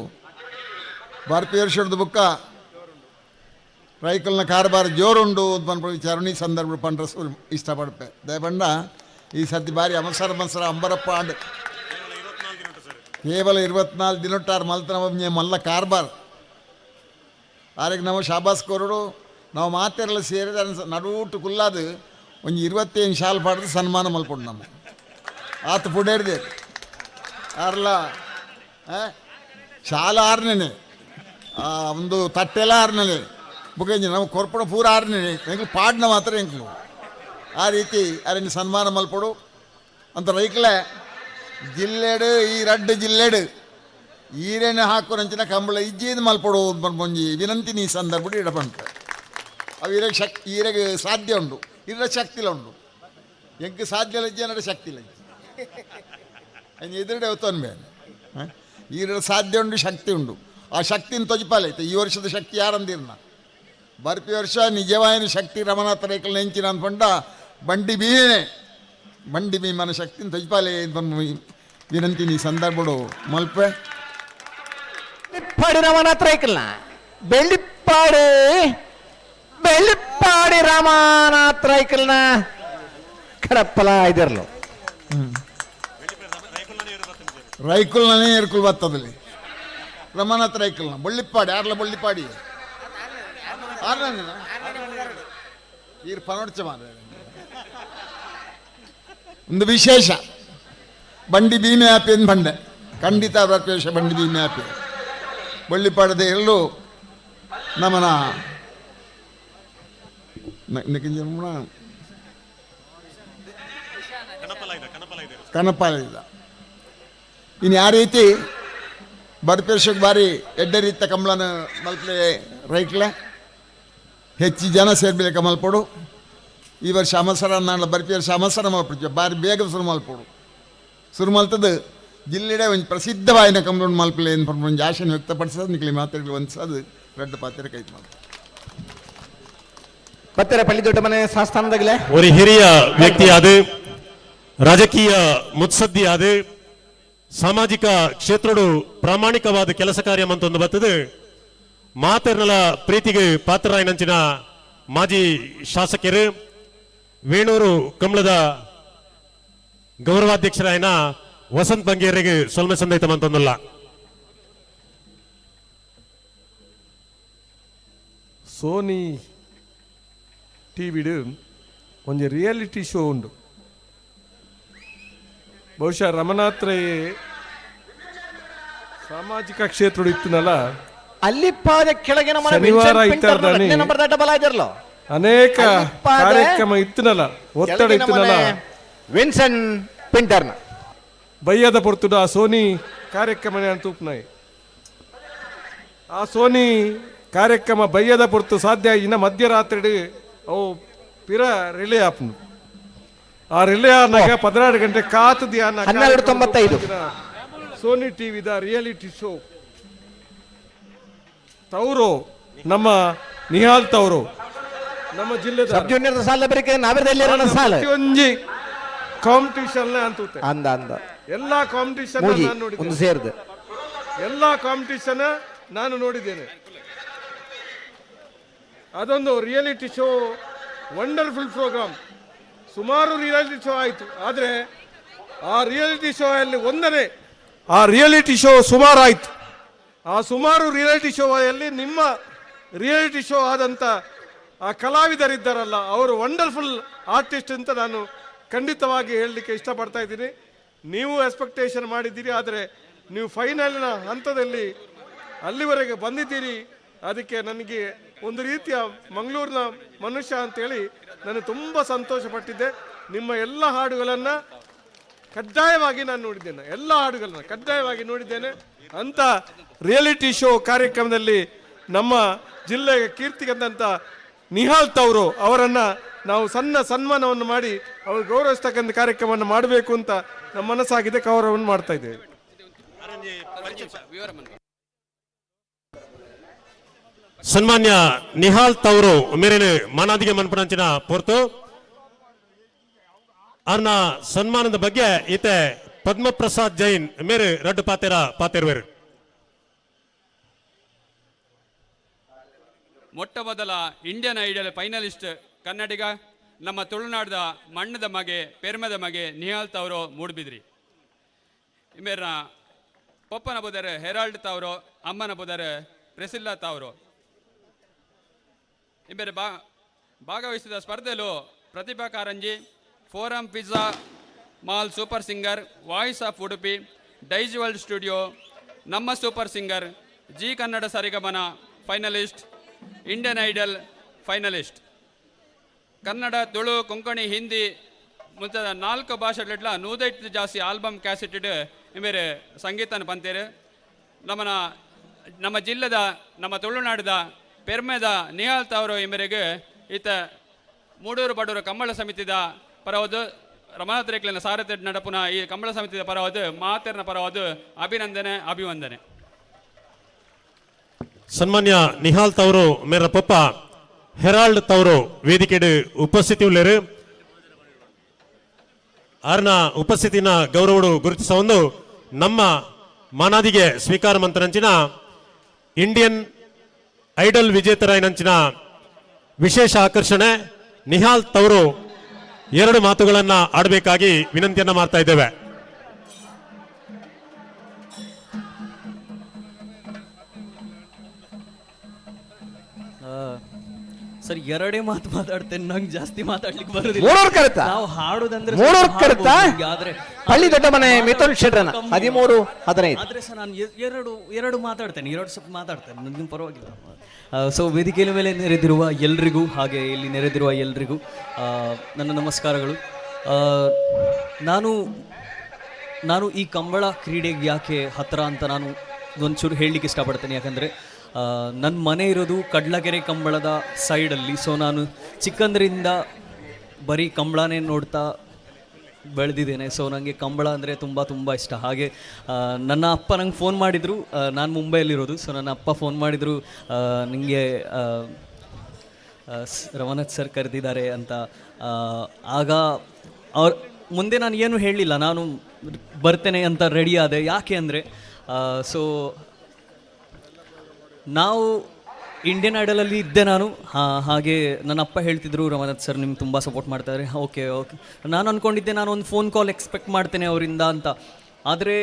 ಭಾರತೀಯ ವರ್ಷದ ಬುಕ್ಕ ರೈಕಲ್ನ ಕಾರ್ಬಾರ ಜೋರುಂಡು ಅಂತ ವಿಚಾರಣೆ ಸಂದರ್ಭ ಪಂಡ್ರ ಇಷ್ಟಪಡ್ಪೆ ದಯಪಂಡ ಈ ಸರ್ತಿ ಬಾರಿ ಅವಸರ ಮಸರ ಅಂಬರಪ್ಪ ಆಂಡ್ ಕೇವಲ 24 ದಿನೊಟ್ಟಾರು ಮಲ್ತನ ಮಲ್ಲ ಕಾರ್ಬಾರ್ ಆರಿಗೆ ನಾವು ಶಾಬಾಸ್ ಕೋರಡು ನಾವು ಮಾತೆಲ್ಲ ಸೇರಿದ ನಡುಟು ಕುಲ್ಲಾದು ಒಂದು 25 ಶಾಲ್ ಪಾಡ್ದು ಸನ್ಮಾನ ಮಲ್ಕೊಂಡು ನಮ್ಮ ಆತ ಪುಡೇರ್ದೆ ಆರ್ಲ ಶಾಲ ಆರ್ನೇ ಒಂದು ತಟ್ಟೆಲ್ಲ ಆರ್ನೇ ಬುಗಂಜಿ ನಾವು ಕೊರ್ಪಡ ಪೂರ ಆರ್ನೇ ಎಂಕ್ಲು ಪಾಡ್ನ ಮಾತ್ರ ಎಂಕ್ಲು ಆ ರೀತಿ ಅರೆಂಜ್ ಸನ್ಮಾನ ಮಲ್ಪಡು ಅಂತ ರೈಕ್ಲೆ ಜಿಲ್ಲೆಡು ಈ 2 ಜಿಲ್ಲೆಡು ಈರೇನು ಹಾಕು ನಂಚಿನ ಕಂಬಳ ಇಜ್ಜಿದು ಮಲ್ಪಡು ಬಂಜಿ ವಿನಂತಿ ನೀ ಸಂದರ್ಭ ಇಡಪಂಟ ಅವು ಈರೆಗೆ ಸಾಧ್ಯ ಉಂಡು ಇರ ಶಕ್ತಿಲ ಉಂಡು ಎಂಕ್ ಸಾಧ್ಯ ಇಲ್ಲ ಜನರ ಶಕ್ತಿ ಇಲ್ಲ ಎದುರುಡೆ ಹೊತ್ತನ್ಬೇ ಈರ ಸಾಧ್ಯ ಉಂಡು ಶಕ್ತಿ ಉಂಡು ಆ ಶಕ್ತಿನ ತೊಜಿಪಾಲೈತೆ ಈ ವರ್ಷದ ಶಕ್ತಿ ಯಾರಂದಿರ್ನ ಬರ್ಪಿ ವರ್ಷ ನಿಜವಾಯಿನ ಶಕ್ತಿ ರಮನಾಥ ರೈಕಲ್ ನೆಂಚಿನ ಅಂದ್ಕೊಂಡ ಬಂಡಿ ಭೀಮನ ಶಕ್ತಿನ ತೊಜಿಪಾಲೆ ವಿನಂತಿ ನೀ ಸಂದರ್ಭಡು ಮಲ್ಪೆ ರಮನಾಥ ರೈಕಲ್ನ ಬೆಳ್ಳಿಪ್ಪಾಡಿ ರಮನಾಥ ರೈಕಲ್ನ ಕಡಪ್ಪಲ ಇದಿರ್ಲು ರೈಕಲ್ನೇ ಏರ್ಕುಲ್ ಬರ್ತದಲ್ಲಿ ರಮನಾಥ ರೈಕಲ್ನ ಬಳ್ಳಿಪ್ಪಾಡಿ ಆರ್ಲ ಬಳ್ಳಿಪ್ಪಾಡಿ ಪನೋಡ್ಚ ಒಂದು ವಿಶೇಷ ಬಂಡಿ ಭೀಮೆ ಆಪಿ ಅಂತ ಬಂಡೆ ಖಂಡಿತ ಪ್ರವೇಶ ಬಂಡಿ ಭೀಮೆ ಆಪಿ ಬಳ್ಳಿಪಾಡದೆ ಎಲ್ಲೂ ನಮ್ಮನ ಕನಪಾಲಿಲ್ಲ ಇನ್ನು ಯಾವ ರೀತಿ ಬರ್ಪೇರ್ಷಕ್ಕೆ ಬಾರಿ ಎಡ್ಡರಿತ್ತ ಕಂಬಳನ ಮಲ್ಪಲೆ ರೈಟ್ಲೆ ಹೆಚ್ಚು ಜನ ಸೇರ್ಬೇಕ ಮಲ್ಪಡು ಈ ವರ್ಷ ಅಮಸರ ನಾಳೆ ಬರ್ಪೇರ್ ಅಮಸರ ಮಲ್ಪಡ್ತೀವಿ ಬಾರಿ ಬೇಗ ಶುರು ಮಲ್ಪಡು ಶುರು ಮಲ್ತದ್ದು ಜಿಲ್ಲೆಡೆ ಒಂದು ಪ್ರಸಿದ್ಧವಾಯಿನ ಕಂಬಳ ಮಲ್ಪಲೆ ಏನು ಒಂದು ಆಶೆನ ವ್ಯಕ್ತಪಡಿಸೋದು ನಿಕ್ಲಿ ಮಾತಾಡಿ ಒಂದ್ಸದು ರೆಡ್ ಪಾತ್ರ ಕೈತು ಮಾಡಿ ಪತ್ತರ ಪಳ್ಳಿ ದೊಡ್ಡ ಮನೆ ಸಂಸ್ಥಾನದಾಗಲೇ ಒಂದು ಹಿರಿಯ ವ್ಯಕ್ತಿಯಾದ ರಾಜಕೀಯ ಮುತ್ಸದ್ದಿಯಾದ ಸಾಮಾಜಿಕ ಕ್ಷೇತ್ರಡು ಪ್ರಾಮಾಣಿಕವಾದ ಕೆಲಸ ಕಾರ್ಯ ಮಂತೊಂದು ಬರ್ತದೆ ಮಾತೆರ್ನಲ ಪ್ರೀತಿಗೆ ಪಾತ್ರರಾಯನಂಚಿನ ಮಾಜಿ ಶಾಸಕರು ವೇಣೂರು ಕಂಬಳದ ಗೌರವಾಧ್ಯಕ್ಷರಾಯನ ವಸಂತ್ ಬಂಗೇರಿಗೆ ಸೊಲ್ಮೆ ಸಂದೈತ ಮಂತೊಂದಲ್ಲ ಸೋನಿ ಟಿವಿಡು ಒಂದು ರಿಯಾಲಿಟಿ ಶೋ ಉಂಟು ಬಹುಶಃ ರಮನಾಥ್ ರೈ ಸಾಮಾಜಿಕ ಕ್ಷೇತ್ರ ಇತ್ತನಲ್ಲ ಅಲ್ಲಿ ಕೆಳಗಿನ ಶನಿವಾರ ಇತ್ತರ್ದಾನೆ ಅನೇಕ ಕಾರ್ಯಕ್ರಮ ಇತ್ತನಲ್ಲ ಒತ್ತಡ ಇತ್ತನಲ್ಲ ವಿನ್ಸೆಂಟ್ ಪಿಂಟರ್ನ ಬಯ್ಯದ ಪೊರ್ತುಡ ಆ ಸೋನಿ ಕಾರ್ಯಕ್ರಮ ತೂಪ್ನಾಯಿ ಆ ಸೋನಿ ಕಾರ್ಯಕ್ರಮ ಬಯ್ಯದ ಪೊರ್ತು ಸಾಧ್ಯ ಇನ್ನ ಮಧ್ಯರಾತ್ರಿ ಅವು ಪಿರ ರಿಲೇ ಆಪ್ನು ಆ ರಿಲೇ ಆನಾಗ 16 ಗಂಟೆ ಕಾತು ಧ್ಯಾನ 12:95 ಸೋನಿ ಟಿವಿದ ರಿಯಾಲಿಟಿ ಶೋ ತವರು ನಮ್ಮ ನಿಹಾಲ್ ತವರು ನಮ್ಮ ಜಿಲ್ಲೆದ ಸಬ್ ಜೂನಿಯರ್ ಸಾಲ ಬರಿಕೆ ನಾವೇದಲ್ಲಿ ಸಾಲ ಒಂಜಿ ಕಾಂಪಿಟಿಷನ್ ಅಂತೂತೆ ಅಂದ ಅಂದ ಎಲ್ಲಾ ಕಾಂಪಿಟಿಷನ್ ನಾನು ನೋಡಿದ್ದೇನೆ ಒಂದು ಸೇರಿದೆ ಎಲ್ಲಾ ಕಾಂಪಿಟಿಷನ್ ನಾನು ನೋಡಿದ್ದೇನೆ ಅದೊಂದು ರಿಯಾಲಿಟಿ ಶೋ ವಂಡರ್ಫುಲ್ ಪ್ರೋಗ್ರಾಮ್ ಸುಮಾರು ರಿಯಾಲಿಟಿ ಶೋ ಆಯಿತು ಆದರೆ ಆ ರಿಯಾಲಿಟಿ ಶೋ ಅಲ್ಲಿ ಒಂದನೇ ಆ ರಿಯಾಲಿಟಿ ಶೋ ಸುಮಾರು ಆಯಿತು ಆ ಸುಮಾರು ರಿಯಾಲಿಟಿ ಶೋ ಅಲ್ಲಿ ನಿಮ್ಮ ರಿಯಾಲಿಟಿ ಶೋ ಆದಂಥ ಆ ಕಲಾವಿದರಿದ್ದಾರಲ್ಲ ಅವರು ವಂಡರ್ಫುಲ್ ಆರ್ಟಿಸ್ಟ್ ಅಂತ ನಾನು ಖಂಡಿತವಾಗಿ ಹೇಳಲಿಕ್ಕೆ ಇಷ್ಟಪಡ್ತಾ ಇದ್ದೀನಿ ನೀವು ಎಕ್ಸ್ಪೆಕ್ಟೇಷನ್ ಮಾಡಿದ್ದೀರಿ ಆದರೆ ನೀವು ಫೈನಲ್ನ ಹಂತದಲ್ಲಿ ಅಲ್ಲಿವರೆಗೆ ಬಂದಿದ್ದೀರಿ ಅದಕ್ಕೆ ನನಗೆ ಒಂದು ರೀತಿಯ ಮಂಗಳೂರಿನ ಮನುಷ್ಯ ಅಂತೇಳಿ ನಾನು ತುಂಬ ಸಂತೋಷಪಟ್ಟಿದ್ದೆ ನಿಮ್ಮ ಎಲ್ಲ ಹಾಡುಗಳನ್ನು ಕಡ್ಡಾಯವಾಗಿ ನಾನು ನೋಡಿದ್ದೇನೆ ಎಲ್ಲ ಹಾಡುಗಳನ್ನು ಕಡ್ಡಾಯವಾಗಿ ನೋಡಿದ್ದೇನೆ ಅಂತ ರಿಯಾಲಿಟಿ ಶೋ ಕಾರ್ಯಕ್ರಮದಲ್ಲಿ ನಮ್ಮ ಜಿಲ್ಲೆಗೆ ಕೀರ್ತಿಗಂದಂಥ ನಿಹಾಲ್ ತವರು ಅವರನ್ನು ನಾವು ಸಣ್ಣ ಸನ್ಮಾನವನ್ನು ಮಾಡಿ ಅವರು ಗೌರವಿಸ್ತಕ್ಕಂಥ ಕಾರ್ಯಕ್ರಮವನ್ನು ಮಾಡಬೇಕು ಅಂತ ನಮ್ಮ ಮನಸ್ಸಾಗಿದೆ ಗೌರವವನ್ನು ಮಾಡ್ತಾ ಇದ್ದೇವೆ ಸನ್ಮಾನ್ಯ ನಿಹಾಲ್ ತವರು ಮೇರೆ ಮಾನಾದಿಗೆ ಮನ್ಪನಂಚಿನ ಪೊರ್ತು ಅವ್ರನ್ನ ಸನ್ಮಾನದ ಬಗ್ಗೆ ಈತೆ ಪದ್ಮಪ್ರಸಾದ್ ಜೈನ್ ಮೇರೆ ರಡ್ಡು ಪಾತೆರ್ವೇರು ಮೊಟ್ಟ ಮೊದಲ ಇಂಡಿಯನ್ ಐಡಲ್ ಫೈನಲಿಸ್ಟ್ ಕನ್ನಡಿಗ ನಮ್ಮ ತುಳುನಾಡದ ಮಣ್ಣದ ಮಗೆ ಪೆರ್ಮದ ಮಗೆ ನಿಹಾಲ್ ತವರು ಮೂಡ್ಬಿದ್ರಿ ಇಮೇರ್ನ ಪಪ್ಪನ ಬುಧರ್ ಹೆರಾಲ್ಡ್ ತವರು ಅಮ್ಮನ ಬುಧರ್ ಪ್ರೆಸಿಲ್ಲಾ ತವರು ಇಮೇರೆ ಭಾಗವಹಿಸಿದ ಸ್ಪರ್ಧೆಲು Pratibha Karanji forum pizza mall super singer voice of Udupi Daijiworld studio ನಮ್ಮ ಸೂಪರ್ ಸಿಂಗರ್ ಜಿ ಕನ್ನಡ ಸರಿಗಮನ finalist Indian idol finalist Kannada Tulu Konkani Hindi ಮುಂತಾದ 4 ಭಾಷೆಗಳ 150 ಜಾಸ್ತಿ ಆಲ್ಬಮ್ ಕ್ಯಾಸೆಟ್ ಇಮೇರೆ ಸಂಗೀತನ ಪಂತೇರು ನಮ್ಮ ಜಿಲ್ಲೆದ ನಮ್ಮ ತುಳುನಾಡದ ಪೆರ್ಮೆದ ನಿಹಾಲ್ ತವರು ಇಮೇರೆಗೆ ಈತ ಮೂಡೂರು ಬಡೂರು ಕಂಬಳ ಸಮಿತಿದ ಪರವಾದ ರಮನಾಥ್ ರೇಕ್ಲಿನ ಸಾರಥಿ ನಡಪುನ ಈ ಕಂಬಳ ಸಮಿತಿಯ ಪರವಾದ ಮಾತೆರ್ನ ಪರವಾದ ಅಭಿನಂದನೆ ಅಭಿವಂದನೆ ಸನ್ಮಾನ್ಯ ನಿಹಾಲ್ ತವರು ಮೇರ ಪಪ್ಪ ಹೆರಾಲ್ಡ್ ತವರು ವೇದಿಕೆಡು ಉಪಸ್ಥಿತಿ ಉಳ್ಳೇರು ಆರ್ನ ಉಪಸ್ಥಿತಿನ ಗೌರವಡು ಗುರುತಿಸ ಒಂದು ನಮ್ಮ ಮಾನಾದಿಗೆ ಸ್ವೀಕಾರ ಮಂತನಂಚಿನ ಇಂಡಿಯನ್ ಐಡಲ್ ವಿಜೇತರಾಯನಂಚಿನ ವಿಶೇಷ ಆಕರ್ಷಣೆ ನಿಹಾಲ್ ತವರು 2 ಮಾತುಗಳನ್ನ ಆಡಬೇಕಾಗಿ ವಿನಂತಿಯನ್ನ ಮಾಡ್ತಾ ಇದ್ದೇವೆ. ಸರ್ 2 ಮಾತು ಮಾತಾಡ್ತೇನೆ, ನಂಗೆ ಜಾಸ್ತಿ ಮಾತಾಡ್ಲಿಕ್ಕೆ ಬರೋದಿಲ್ಲ. ಮೂಡೂರು ಕರೆತ ನಾವು ಹಾಡುದಂದ್ರೆ ಮೂಡೂರು ಕರೆತ ಆದ್ರೆ ಹಳ್ಳಿ ದೊಡ್ಡ ಮನೆ ಮಿಥುನ್ ಶೆಟ್ರನ 13-15 ಆದ್ರೆ ಸರ್ ನಾನು ಎರಡು ಮಾತಾಡ್ತೇನೆ, 2 ಸ್ವಲ್ಪ ಮಾತಾಡ್ತೇನೆ, ನನಗೆ ಪರವಾಗಿಲ್ಲ. ಸೊ ವೇದಿಕೆಯ ಮೇಲೆ ನೆರೆದಿರುವ ಎಲ್ರಿಗೂ ಹಾಗೆ ಇಲ್ಲಿ ನೆರೆದಿರುವ ಎಲ್ರಿಗೂ ನನ್ನ ನಮಸ್ಕಾರಗಳು. ನಾನು ನಾನು ಈ ಕಂಬಳ ಕ್ರೀಡೆಗೆ ಯಾಕೆ ಹತ್ತಿರ ಅಂತ ನಾನು ಒಂಚೂರು ಹೇಳಲಿಕ್ಕೆ ಇಷ್ಟಪಡ್ತೇನೆ. ಯಾಕಂದರೆ ನನ್ನ ಮನೆ ಇರೋದು ಕಡ್ಲಗೆರೆ ಕಂಬಳದ ಸೈಡಲ್ಲಿ. ಸೊ ನಾನು ಚಿಕ್ಕಂದ್ರಿಂದ ಬರೀ ಕಂಬಳನೇ ನೋಡ್ತಾ ಬೆಳೆದಿದ್ದೇನೆ. ಸೊ ನನಗೆ ಕಂಬಳ ಅಂದರೆ ತುಂಬ ತುಂಬ ಇಷ್ಟ. ಹಾಗೆ ನನ್ನ ಅಪ್ಪ ನಂಗೆ ಫೋನ್ ಮಾಡಿದರು, ನಾನು ಮುಂಬೈಯಲ್ಲಿರೋದು. ಸೊ ನನ್ನ ಅಪ್ಪ ಫೋನ್ ಮಾಡಿದರು, ನಿಮಗೆ ರಮನಾಥ್ ಸರ್ ಕರೆದಿದ್ದಾರೆ ಅಂತ. ಆಗ ಅವ್ರ ಮುಂದೆ ನಾನು ಏನು ಹೇಳಲಿಲ್ಲ, ನಾನು ಬರ್ತೇನೆ ಅಂತ ರೆಡಿ ಆದೆ. ಯಾಕೆ ಅಂದರೆ ಸೊ ನಾವು ಇಂಡಿಯನ್ ಐಡಲಲ್ಲಿ ಇದ್ದೆ ನಾನು. ಹಾಗೆ ನನ್ನ ಅಪ್ಪ ಹೇಳ್ತಿದ್ರು, ರಮನಾಥ್ ಸರ್ ನಿಮ್ಗೆ ತುಂಬ ಸಪೋರ್ಟ್ ಮಾಡ್ತಾರೆ. ಓಕೆ ಓಕೆ, ನಾನು ಅಂದ್ಕೊಂಡಿದ್ದೆ ನಾನು ಒಂದು ಫೋನ್ ಕಾಲ್ ಎಕ್ಸ್ಪೆಕ್ಟ್ ಮಾಡ್ತೇನೆ ಅವರಿಂದ ಅಂತ. ಆದರೆ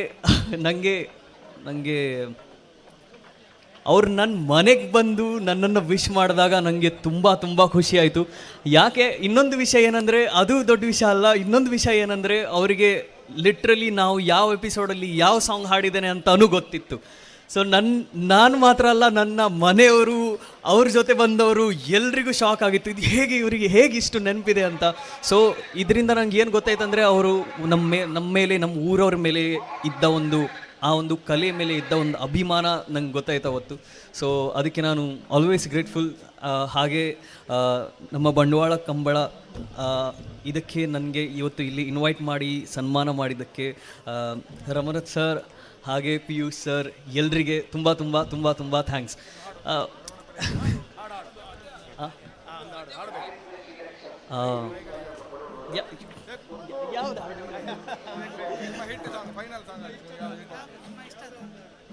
ನನಗೆ ಅವ್ರು ನನ್ನ ಮನೆಗೆ ಬಂದು ನನ್ನನ್ನು ವಿಶ್ ಮಾಡಿದಾಗ ನನಗೆ ತುಂಬ ತುಂಬ ಖುಷಿ ಆಯಿತು. ಯಾಕೆ, ಇನ್ನೊಂದು ವಿಷಯ ಏನಂದರೆ, ಅದು ದೊಡ್ಡ ವಿಷಯ ಅಲ್ಲ, ಇನ್ನೊಂದು ವಿಷಯ ಏನಂದರೆ ಅವರಿಗೆ ನಾವು ಯಾವ ಎಪಿಸೋಡಲ್ಲಿ ಯಾವ ಸಾಂಗ್ ಹಾಡಿದ್ದೇನೆ ಅಂತಲೂ ಗೊತ್ತಿತ್ತು. ಸೊ ನಾನು ಮಾತ್ರ ಅಲ್ಲ, ನನ್ನ ಮನೆಯವರು, ಅವ್ರ ಜೊತೆ ಬಂದವರು ಎಲ್ರಿಗೂ ಶಾಕ್ ಆಗಿತ್ತು, ಇದು ಇವರಿಗೆ ಹೇಗೆ ಇಷ್ಟು ನೆನಪಿದೆ ಅಂತ. ಸೊ ಇದರಿಂದ ನನಗೆ ಏನು ಗೊತ್ತಾಯ್ತು ಅಂದರೆ, ಅವರು ನಮ್ಮ ಮೇಲೆ, ನಮ್ಮ ಊರವ್ರ ಮೇಲೆ ಇದ್ದ ಆ ಒಂದು ಕಲೆ ಮೇಲೆ ಇದ್ದ ಒಂದು ಅಭಿಮಾನ ನಂಗೆ ಗೊತ್ತಾಯ್ತು ಅವತ್ತು. ಸೊ ಅದಕ್ಕೆ ನಾನು ಆಲ್ವೇಸ್ ಗ್ರೇಟ್ಫುಲ್. ಹಾಗೆ ನಮ್ಮ ಬಂಡವಾಳ ಕಂಬಳ ಇದಕ್ಕೆ ನನಗೆ ಇವತ್ತು ಇಲ್ಲಿ ಇನ್ವೈಟ್ ಮಾಡಿ ಸನ್ಮಾನ ಮಾಡಿದ್ದಕ್ಕೆ ರಮನಾಥ್ ಸರ್ ಹಾಗೆ ಪಿಯೂಷ್ ಸರ್ ಎಲ್ರಿಗೆ ತುಂಬ ತುಂಬ ತುಂಬ ತುಂಬ ಥ್ಯಾಂಕ್ಸ್.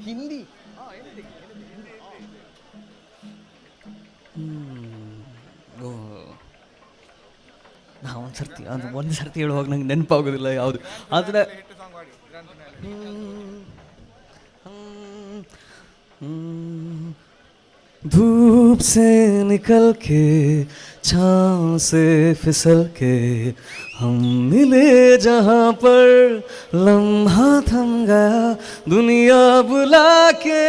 ಹಿಂದಿ ನಾ ಒಂದು ಸರ್ತಿ ಹೇಳುವಾಗ ನಂಗೆ ನೆನಪಾಗೋದಿಲ್ಲ ಯಾವುದು. ಆದರೆ धूप से निकल के छाँव से फिसल के हम मिले जहाँ पर लम्हा थम गया दुनिया बुला के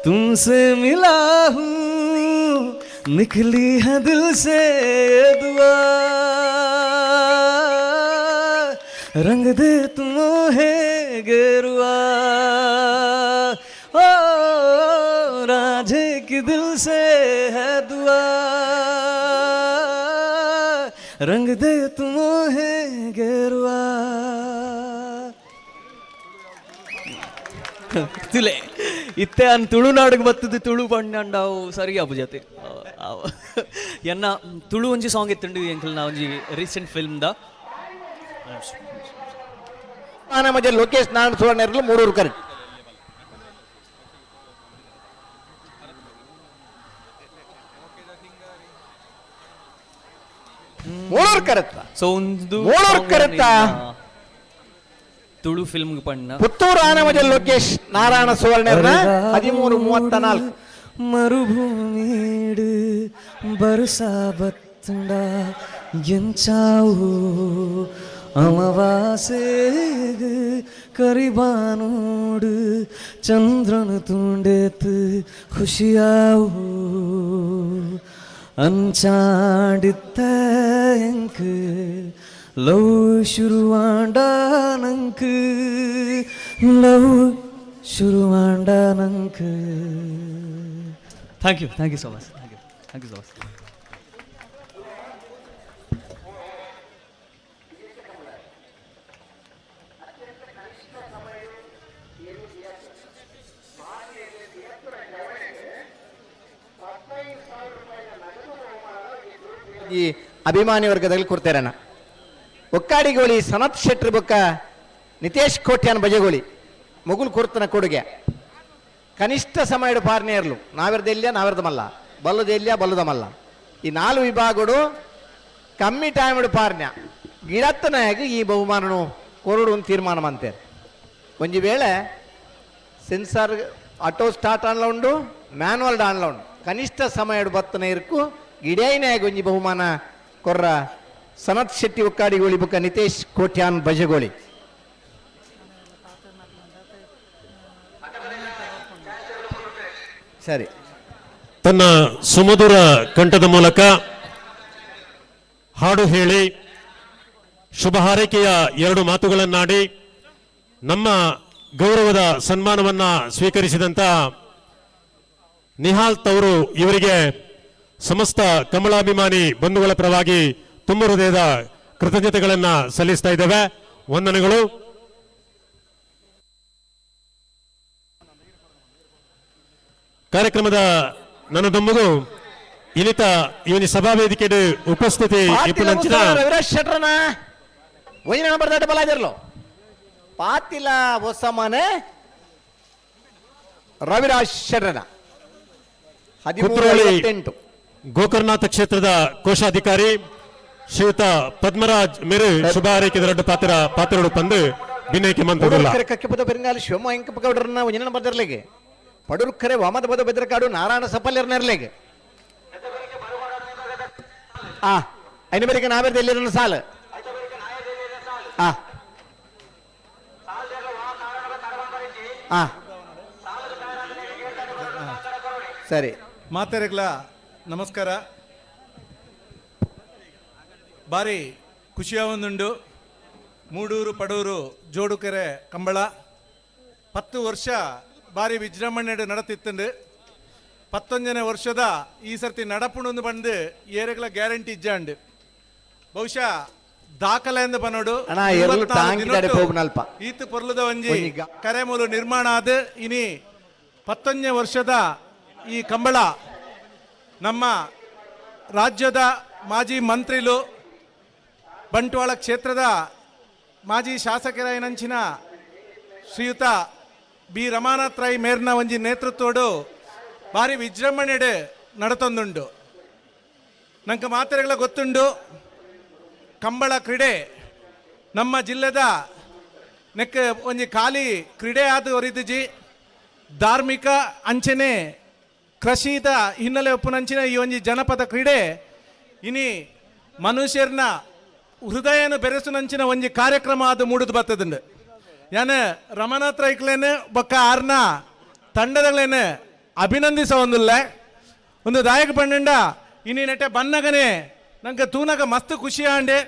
तुमसे मिला हूँ निकली है दिल से ये दुआ रंग दे तुम है गेरुआ ओ राधे की दिल से है दुआ रंग दे तुम है गेरुआ. ತುಲೆ ಇತ್ತೆ ಅನ್ ತುಳುನಾಡಿಗೆ ಬರ್ತದೆ ತುಳು ಪಂಡಾವು ಸರಿ ಅಬ್ಬು ಜೊತೆ ಎನ್ನ ತುಳು ಒಂಜಿ ಸಾಂಗ್ ಎತ್ತಂಡು ಎಂಕಲ್ ನಾ ಒಂಜಿ ರೀಸೆಂಟ್ ಫಿಲ್ಮ್ದ ಮಧ್ಯ ಲೋಕೇಶ್ ನಾರಾಯಣ ಸುವರ್ಣರ್ಲು ಮೂಡೂರು ಕರೆಕ್ಟ್ ಮೂಡೂರು ಕರೆಕ್ಟ್. ಸೊ ಒಂದು ಮೂಡೂರು ಕರೆಕ್ಟ್ ತುಳು ಫಿಲ್ಮ್ ಪಣ್ಣ ಪುತ್ತೂರು ಆನಮಜ ಲೋಕೇಶ್ ನಾರಾಯಣ ಸುವರ್ಣರ್ನ 13:34 మరుభూమిడు బరుసాబత్తుండా ఎంచావు అమవాసేగు కరిబానోడు చంద్రను తుండేతు ఖుషియావు അഞ്ചാടിത്ത എനിക്ക് ലവ് ശുരുവാണ്ടാ നങ്ക് ലവ് ശുരുവാണ്ടാ നങ്ക്. Thank you so much. Thank you so much. ಈ ಅಭಿಮಾನಿ ವರ್ಗದಲ್ಲಿ ಕೊಡ್ತೇರಣ್ಣ ಒಕ್ಕಾಡಿಗೋಳಿ ಸನತ್ ಶೆಟ್ರಿ ಬೊಕ್ಕ ನಿತೇಶ್ ಕೋಟ್ಯಾನ್ ಬಜೆಗೋಳಿ ಮೊಗುಲ್ ಕೊಡ್ತನ ಕೊಡುಗೆ ಕನಿಷ್ಠ ಸಮಯದ ಪಾರ್ನೇರ್ಲು ನಾವೆರ್ದ ಮಲ್ಲ ಬಲ್ಲದ ಮಲ್ಲ ಈ 4 ವಿಭಾಗಗಳು ಕಮ್ಮಿ ಟೈಮ್ ಪಾರ್ನ್ಯ ಗಿಡತ್ತನಾಗಿ ಈ ಬಹುಮಾನನು ಕೊರಡು ಒಂದು ತೀರ್ಮಾನ ಅಂತಾರೆ. ಒಂಜಿ ವೇಳೆ ಸೆನ್ಸಾರ್ ಆಟೋ ಸ್ಟಾರ್ಟ್ ಆನ್ಲ ಉಂಡು ಮ್ಯಾನ್ವಲ್ ಆನ್ಲ ಉಂಡು ಕನಿಷ್ಠ ಸಮಯದ ಬತ್ತನ ಇರ್ಕು ಗಿಡೈನಾಗಿ ಒಂಜಿ ಬಹುಮಾನ ಕೊರ್ರ ಸನತ್ ಶೆಟ್ಟಿ ಒಕ್ಕಾಡಿಗೋಳಿ ಬುಕ್ಕ ನಿತೇಶ್ ಕೋಟ್ಯಾನ್ ಬಜಗೋಳಿ. ಸರಿ, ತನ್ನ ಸುಮಧುರ ಕಂಠದ ಮೂಲಕ ಹಾಡು ಹೇಳಿ ಶುಭ ಹಾರೈಕೆಯ 2 ಮಾತುಗಳನ್ನಾಡಿ ನಮ್ಮ ಗೌರವದ ಸನ್ಮಾನವನ್ನ ಸ್ವೀಕರಿಸಿದಂತ ನಿಹಾಲ್ ತವರು ಇವರಿಗೆ ಸಮಸ್ತ ಕಮಲಾಭಿಮಾನಿ ಬಂಧುಗಳ ಪರವಾಗಿ ತುಂಬ ಹೃದಯದ ಕೃತಜ್ಞತೆಗಳನ್ನ ಸಲ್ಲಿಸ್ತಾ ಇದ್ದೇವೆ. ವಂದನೆಗಳು. ಕಾರ್ಯಕ್ರಮದ ನನ್ನ ದೊಂಬುಗು ಇನಿತ ಇವನಿ ಸಭಾ ವೇದಿಕೆ ಉಪಸ್ಥಿತಿ ಇಪ್ಪುನಂಚಿನ ರವಿರಾಜ್ ಶೆಟ್ರನ ಒಂಜಿನ ಬರ್ದಾಟ ಬಲಾದಿರ್ಲು ಪಾತಿಲ ಹೊಸಮನೆ ರವಿರಾಜ್ ಶೆಟ್ರನ ಕುತ್ರಳ್ಳಿ ಗೋಕರ್ಣನಾಥ ಕ್ಷೇತ್ರದ ಕೋಶಾಧಿಕಾರಿ ಶ್ರೀಯುತ ಪದ್ಮರಾಜ್ ಮೇರು ಶುಭ ಹಾರೈಕೆ ದೊಡ್ಡ ಪಾತ್ರಗಳು ಬಂದು ಭಿನ್ನೈಕೆ ಮಂತ್ರಲ್ಲ ಕಕ್ಕೆಪದ ಬೆರಂಗಾಲಿ ಶಿವಮ ಎಂಕಪ್ಪ ಗೌಡರನ್ನ ಒಂಜಿನ ಬರ್ದಿರ್ಲಿಗೆ ಪಡುರ್ಕರೆ ವಾಮದ ಬದ ಬೆದ್ರಕಾಡು ನಾರಾಯಣ ಸಫಲ್ಯರ್ನರ್ಲೆಗೆ ಐನಬರಿಗೆ ನಾವೇರ್ದ ಎಲ್ಲಿರನ್ನ ಸಾಲು ಸರಿ ಮಾತೆರೆಗ್ಲ ನಮಸ್ಕಾರ. ಭಾರಿ ಖುಷಿಯಾವೊಂದುಂಡು ಮೂಡೂರು ಪಡೂರು ಜೋಡುಕೆರೆ ಕಂಬಳ 10 ವರ್ಷ ಭಾರಿ ವಿಜೃಂಭಣೆ ನಡತಿತ್ತಂಡು 11ನೇ ವರ್ಷದ ಈ ಸರ್ತಿ ನಡಪುಣೊಂದು ಬಂದು ಏರೆಗಳ ಗ್ಯಾರಂಟಿ ಇಜ್ಜಾಂಡು ಬಹುಶಃ ದಾಖಲೆ ಎಂದು ಬನ್ನೋಡು ಈತ ಪೊರ್ಲದ ಒಂಜಿ ಕರೆಮೂಲು ನಿರ್ಮಾಣ ಆದ ಇನಿ 11ನೇ ವರ್ಷದ ಈ ಕಂಬಳ ನಮ್ಮ ರಾಜ್ಯದ ಮಾಜಿ ಮಂತ್ರಿಲು ಬಂಟ್ವಾಳ ಕ್ಷೇತ್ರದ ಮಾಜಿ ಶಾಸಕರಾಯನಂಚಿನ ಶ್ರೀಯುತ ಬಿ ರಮಾನಾಥ್ ರೈ ಮೇರ್ನ ಒಂಜಿ ನೇತೃತ್ವಡು ಭಾರಿ ವಿಜೃಂಭಣೆಡೆ ನಡತೊಂದುಂಡು. ನಂಗೆ ಮಾತೆರೆಗಳ ಗೊತ್ತುಂಡು ಕಂಬಳ ಕ್ರೀಡೆ ನಮ್ಮ ಜಿಲ್ಲೆದ ನೆಕ್ ಒಂಜಿ ಖಾಲಿ ಕ್ರೀಡೆ ಆದ ಒರಿದಿಜಿ ಧಾರ್ಮಿಕ ಅಂಚನೆ ಕೃಷಿದ ಹಿನ್ನೆಲೆ ಒಪ್ಪುನಂಚಿನ ಈ ಒಂಜಿ ಜನಪದ ಕ್ರೀಡೆ ಇನಿ ಮನುಷ್ಯರ್ನ ಹೃದಯನ ಬೆರೆಸುನಂಚಿನ ಒಂಜಿ ಕಾರ್ಯಕ್ರಮ ಅದು ಮೂಡುದು ಬರ್ತದಂಡು. ಯಾನ ರಮನಾಥ್ ರೈಕ್ಲೇನು ಬೊಕ್ಕ ಆರ್ನ ತಂಡದಗಳೇನು ಅಭಿನಂದಿಸ ಒಂದು ದಾಯಕ ಪಂಡ ಇನಿ ನೆಟ್ಟೆ ಬನ್ನಗನೆ ನಂಗೆ ತೂನಗ ಮಸ್ತ್ ಖುಷಿ ಆಂಡೆ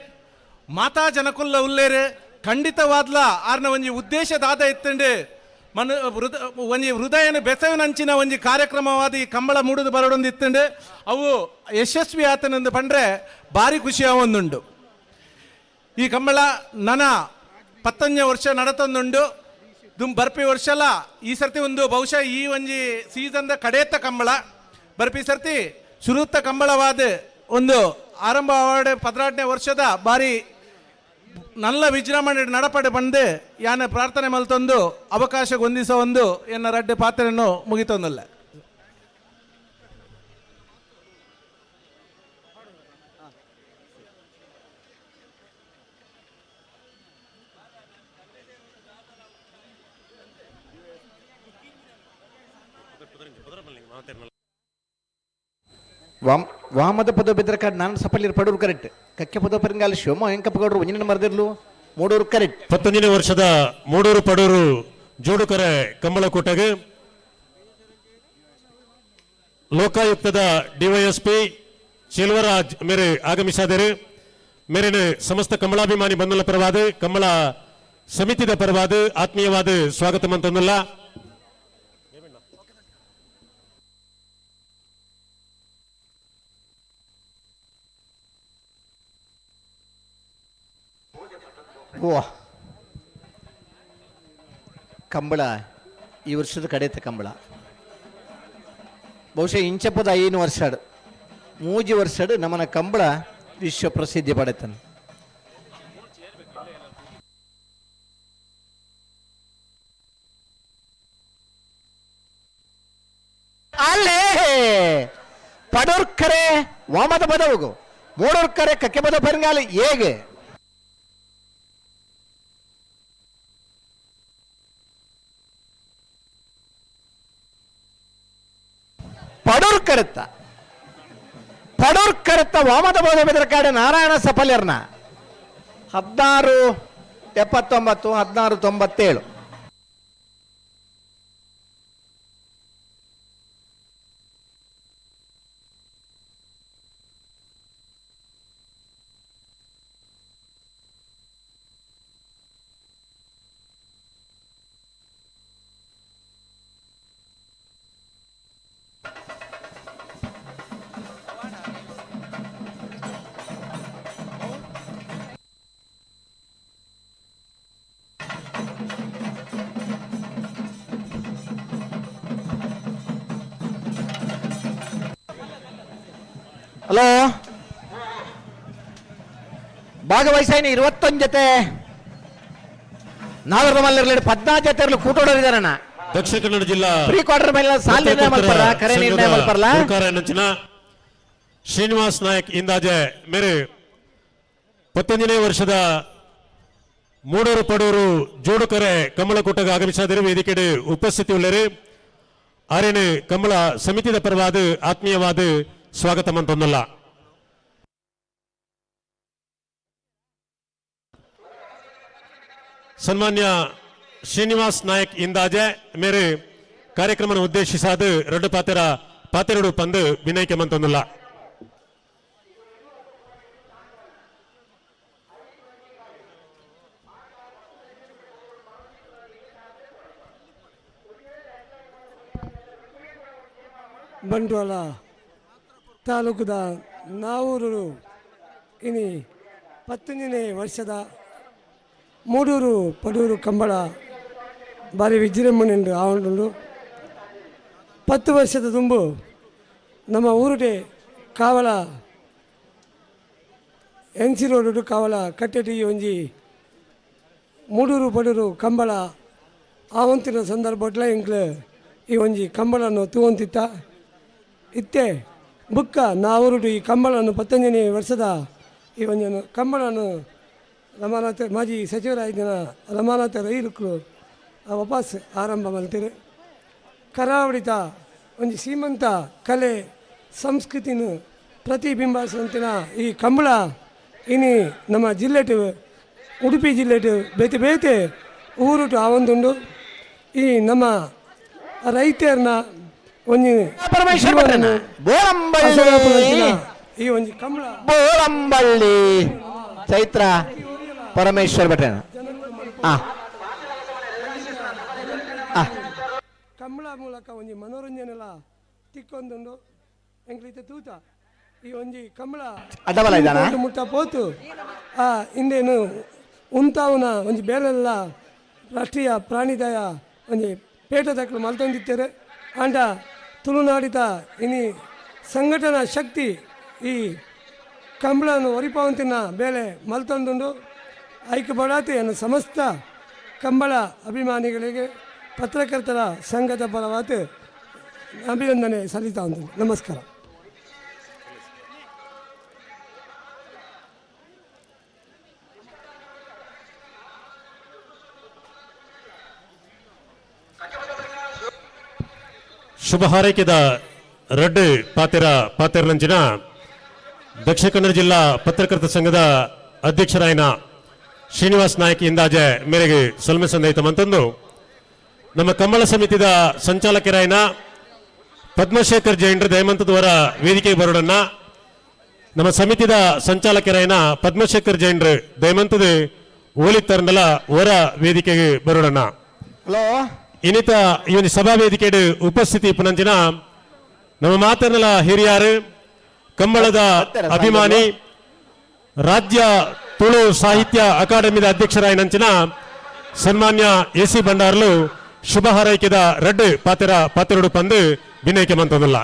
ಮಾತಾ ಜನಕುಲ್ಲ ಉಲ್ಲೇರು ಖಂಡಿತವಾದ್ಲ ಆರ್ನ ಒಂಜಿ ಉದ್ದೇಶದಾದ ಇತ್ತಂಡು ಒಂಜಿ ಹೃದಯನ ಬೆಸವಿನಂಚಿನ ಒಂಜಿ ಕಾರ್ಯಕ್ರಮವಾದ ಈ ಕಂಬಳ ಮೂಡುದು ಬರೋಡೊಂದು ಇತ್ತಂಡು ಅವು ಯಶಸ್ವಿ ಆತನಂದು ಪಂಡ್ರೆ ಭಾರಿ ಖುಷಿ ಆವೊಂದುಂಡು. ಈ ಕಂಬಳ ನನ 10ನೇ ವರ್ಷ ನಡತೊಂದುಂಡು ದುಮ್ ಬರ್ಪಿ ವರ್ಷಲ ಈ ಸರ್ತಿ ಒಂದು ಬಹುಶಃ ಈ ಒಂಜಿ ಸೀಸನ್ದ ಕಡೆಯತ್ತ ಕಂಬಳ ಬರ್ಪಿ ಸರ್ತಿ ಶುರುತ್ತ ಕಂಬಳವಾದ ಒಂದು ಆರಂಭ 18ನೇ ವರ್ಷದ ಬಾರಿ ನಲ್ಲ ವಿಜೃಂಭಣೆ ನಡಪಡೆ ಬಂದು ಯಾನ ಪ್ರಾರ್ಥನೆ ಮಲ್ತೊಂದು ಅವಕಾಶ ಹೊಂದಿಸೋ ಒಂದು ಎನ್ನ ರಡ್ಡೆ ಪಾತ್ರೆಯನ್ನು ಮುಗಿತೊಂದಲ್ಲ. ವಾಮದ ಪದ ಬೆದ್ರಕಾಡ್ ನಾನು ಸಫಲ್ಯರು ಪಡೂರು ಕರೆಕ್ಟ್ ಕಕ್ಕೆ ಪದ ಪೆರಂಗಾಲಿ ಶಿವಮ ಎಂಕಪ್ಪ ಗೌಡರು ಒಂಜಿನ ಮರದಿರ್ಲು ಮೂಡೂರು ಕರೆಕ್ಟ್ 11ನೇ ವರ್ಷದ ಮೂಡೂರು ಪಡೂರು ಜೋಡುಕರೆ ಕಂಬಳಕೂಟಗೆ ಲೋಕಾಯುಕ್ತದ ಡಿವೈಎಸ್ಪಿ ಶಿಲ್ವರಾಜ್ ಮೇರೆ ಆಗಮಿಸಿದರು. ಮೇರಿನ ಸಮಸ್ತ ಕಮಲಾಭಿಮಾನಿ ಬಂಧುಗಳ ಪರವಾದ ಕಂಬಳ ಸಮಿತಿದ ಪರವಾದ ಆತ್ಮೀಯವಾದ ಸ್ವಾಗತ ಮಂತೊಂದಲ್ಲ. ಕಂಬಳ ಈ ವರ್ಷದ ಕಡೆತ ಕಂಬಳ ಬಹುಶಃ ಇಂಚಪ್ಪದ 5 ವರ್ಷ 3 ವರ್ಷ ನಮ್ಮನ ಕಂಬಳ ವಿಶ್ವ ಪ್ರಸಿದ್ಧಿ ಪಡೆತನು. ಅಲ್ಲೇ ಪಡೋರ್ಕರೆ ವಾಮದ ಪದವು ಮೂಡೋರ್ಕರೆ ಕಕ್ಕೆ ಪದ ಪೆರಂಗಾಲಿ ಹೇಗೆ ಪಡೋರ್ಕರೆತ್ತ ವಾಮದ ಬೋಧ ಬೆದರಕಾಡೆ ನಾರಾಯಣ ಸಫಲ್ಯರ್ನ 1679 1697 ಹಲೋ ಭಾಗವಹಿಸಾಯಿನ 21 ಜೊತೆ ನಾಗರ ಮಲ್ಲರಲ್ಲಿ 14 ಜೊತೆ ಕೂಟೋಡೋರಿದಾರಣ್ಣ. ದಕ್ಷಿಣ ಕನ್ನಡ ಜಿಲ್ಲಾ ಪ್ರೀ ಕ್ವಾರ್ಟರ್ ಮೇಲೆ ಸಾಲ ನಿರ್ಣಯ ಮಲ್ಪರ ಕರೆ ನಿರ್ಣಯ ಮಲ್ಪರಲ್ಲ ನಂಚಿನ ಶ್ರೀನಿವಾಸ್ ನಾಯಕ್ ಇಂದಾಜೆ ಮೇರೆ 11ನೇ ವರ್ಷದ ಮೂಡೂರು ಪಡೂರು ಜೋಡುಕರೆ ಕಮಲಕೂಟಗ ಆಗಮಿಸಿದರೆ ವೇದಿಕೆಡೆ ಉಪಸ್ಥಿತಿ ಉಳ್ಳರು ಆರೇನು ಕಮಲ ಸಮಿತಿದ ಪರವಾದ ಆತ್ಮೀಯವಾದ ಸ್ವಾಗತ ಮಂತೊಂದಲ್ಲ. ಸನ್ಮಾನ್ಯ ಶ್ರೀನಿವಾಸ್ ನಾಯಕ್ ಇಂದಾಜೆ ಮೇರೆ ಕಾರ್ಯಕ್ರಮ ಉದ್ದೇಶಿಸಾದ ಎರಡು ಪಾತೆರಡು ಪಂದು ವಿನಯಕ್ಕೆ ಮಂತೊಂದಲ್ಲ. ಬಂಟ್ವಾಳ ತಾಲೂಕದ ನಾವೂರು ಇನಿ 19ನೇ ವರ್ಷದ ಮೂಡೂರು ಪಡೂರು ಕಂಬಳ ಭಾರಿ ವಿಜೃಂಭಣೆಯಿಂದ ಆವೊಂದುಂಡು. 10 ವರ್ಷದ ತುಂಬು ನಮ್ಮ ಊರುಡೆ ಕಾವಲ NC ರೋಡು ಕಾವಲ ಕಟ್ಟೆಟಿ ಒಂಜಿ ಮೂಡೂರು ಪಡೂರು ಕಂಬಳ ಆವಂತಿನ ಸಂದರ್ಭಟ್ಲ ಇಂಕ್ಲು ಈ ಒಂಜಿ ಕಂಬಳನ್ನು ತೂವಂತಿತ್ತ ಇತ್ತೆ ಬುಕ್ಕ ನಾವೂರುಡು ಈ ಕಂಬಳನ್ನು 19ನೇ ವರ್ಷದ ಈ ಒಂದು ಕಂಬಳನ್ನು ರಮಾನಾಥ ಮಾಜಿ ಸಚಿವರಾಗಿದ್ದ ರಮಾನಾಥ ರೈಲುಕ್ಲು ವಾಪಸ್ ಆರಂಭ ಮಲ್ತೀರಿ. ಕರಾವಳಿತ ಒಂದು ಶ್ರೀಮಂತ ಕಲೆ ಸಂಸ್ಕೃತಿನ ಪ್ರತಿಬಿಂಬಿಸುವಂತಿನ ಈ ಕಂಬಳ ಇನಿ ನಮ್ಮ ಜಿಲ್ಲೆಟು ಉಡುಪಿ ಜಿಲ್ಲೆಟು ಬೇತೆ ಬೇತೆ ಊರುಟು ಆವೊಂದುಂಡು. ಈ ನಮ್ಮ ರೈತರನ್ನ ಒಂದು ಈ ಒಂದು ಕಂಬಳ ಬೋಳಂಬಳ್ಳಿ ಚೈತ್ರ ಪರಮೇಶ್ವರ್ ಭಟ್ರೇನ ಕಂಬಳ ಮೂಲಕ ಒಂದು ಮನೋರಂಜನೆಲ್ಲ ತಿಕ್ಕೊಂದುಂಡು ಎಂಗ್ಲೀತ ತೂತ ಈ ಒಂಜಿ ಕಂಬಳ ಮುಟ್ಟ ಪೋತು ಇಂದೇನು ಉಂತಾವನ ಒಂಜಿ ಬೇರೆಲ್ಲ ರಾಷ್ಟ್ರೀಯ ಪ್ರಾಣಿದಯ ಒಂಜಿ ಪೇಟ ತಕ್ಕಲು ಮಲ್ತೊಂದಿತ್ತೇರೆ ಆಂಡ ತುಳುನಾಡಿದ ಇನಿ ಸಂಘಟನಾ ಶಕ್ತಿ ಈ ಕಂಬಳನ್ನು ಒರಿಪಾವಂತಿನ ಬೇಳೆ ಮಲ್ತೊಂದುಂಡು ಐಕ್ಯಪಡಾತಿ ಅನ್ನು ಸಮಸ್ತ ಕಂಬಳ ಅಭಿಮಾನಿಗಳಿಗೆ ಪತ್ರಕರ್ತರ ಸಂಘದ ಪರವಾದ ಅಭಿನಂದನೆ ಸಲ್ಲಿಸ್ತಾ ಉಂಟು. ನಮಸ್ಕಾರ. ಶುಭ ಹಾರೈಕೆದ ರಡ್ಡು ಪಾತೆರ್ಲಂಚಿನ ದಕ್ಷಿಣ ಕನ್ನಡ ಜಿಲ್ಲಾ ಪತ್ರಕರ್ತ ಸಂಘದ ಅಧ್ಯಕ್ಷರಾಯಿನ ಶ್ರೀನಿವಾಸ್ ನಾಯಕ್ ಇಂದಾಜೆ ಮೇರೆಗೆ ಸೊಲ್ಮೆ ಸಂದೈತ ಮಂತಂದು ನಮ್ಮ ಕಂಬಳ ಸಮಿತಿದ ಸಂಚಾಲಕರಾಯಿನ ಪದ್ಮಶೇಖರ್ ಜೈನ್ರ ದಯಮಂತದವರ ವೇದಿಕೆಗೆ ಬರೋಡನ್ನ ನಮ್ಮ ಸಮಿತಿದ ಸಂಚಾಲಕರಾಯಿನ ಪದ್ಮಶೇಖರ್ ಜೈನ್ರ ದಯಮಂತದ ಓಲಿತ್ತರ್ನಲ್ಲ ಹೊರ ವೇದಿಕೆಗೆ ಬರೋಡನ್ನ ಇನ್ನಿತ ಈ ಒಂದು ಸಭಾ ವೇದಿಕೆಗೆ ಉಪಸ್ಥಿತಿ ಪುನಂಚಿನ ನಮ್ಮ ಮಾತನ್ನಲ ಹಿರಿಯರು ಕಂಬಳದ ಅಭಿಮಾನಿ ರಾಜ್ಯ ತುಳು ಸಾಹಿತ್ಯ ಅಕಾಡೆಮಿದ ಅಧ್ಯಕ್ಷರಾಯಿನಂಚಿನ ಸನ್ಮಾನ್ಯ AC ಬಂಡಾರ್ಲು ಶುಭ ಹಾರೈಕೆದ ರಡ್ಡು ಪಾತೆರಡು ಪಂದು ವಿನಯಕ್ಕೆ ಮಂತೊಂದಲ್ಲ.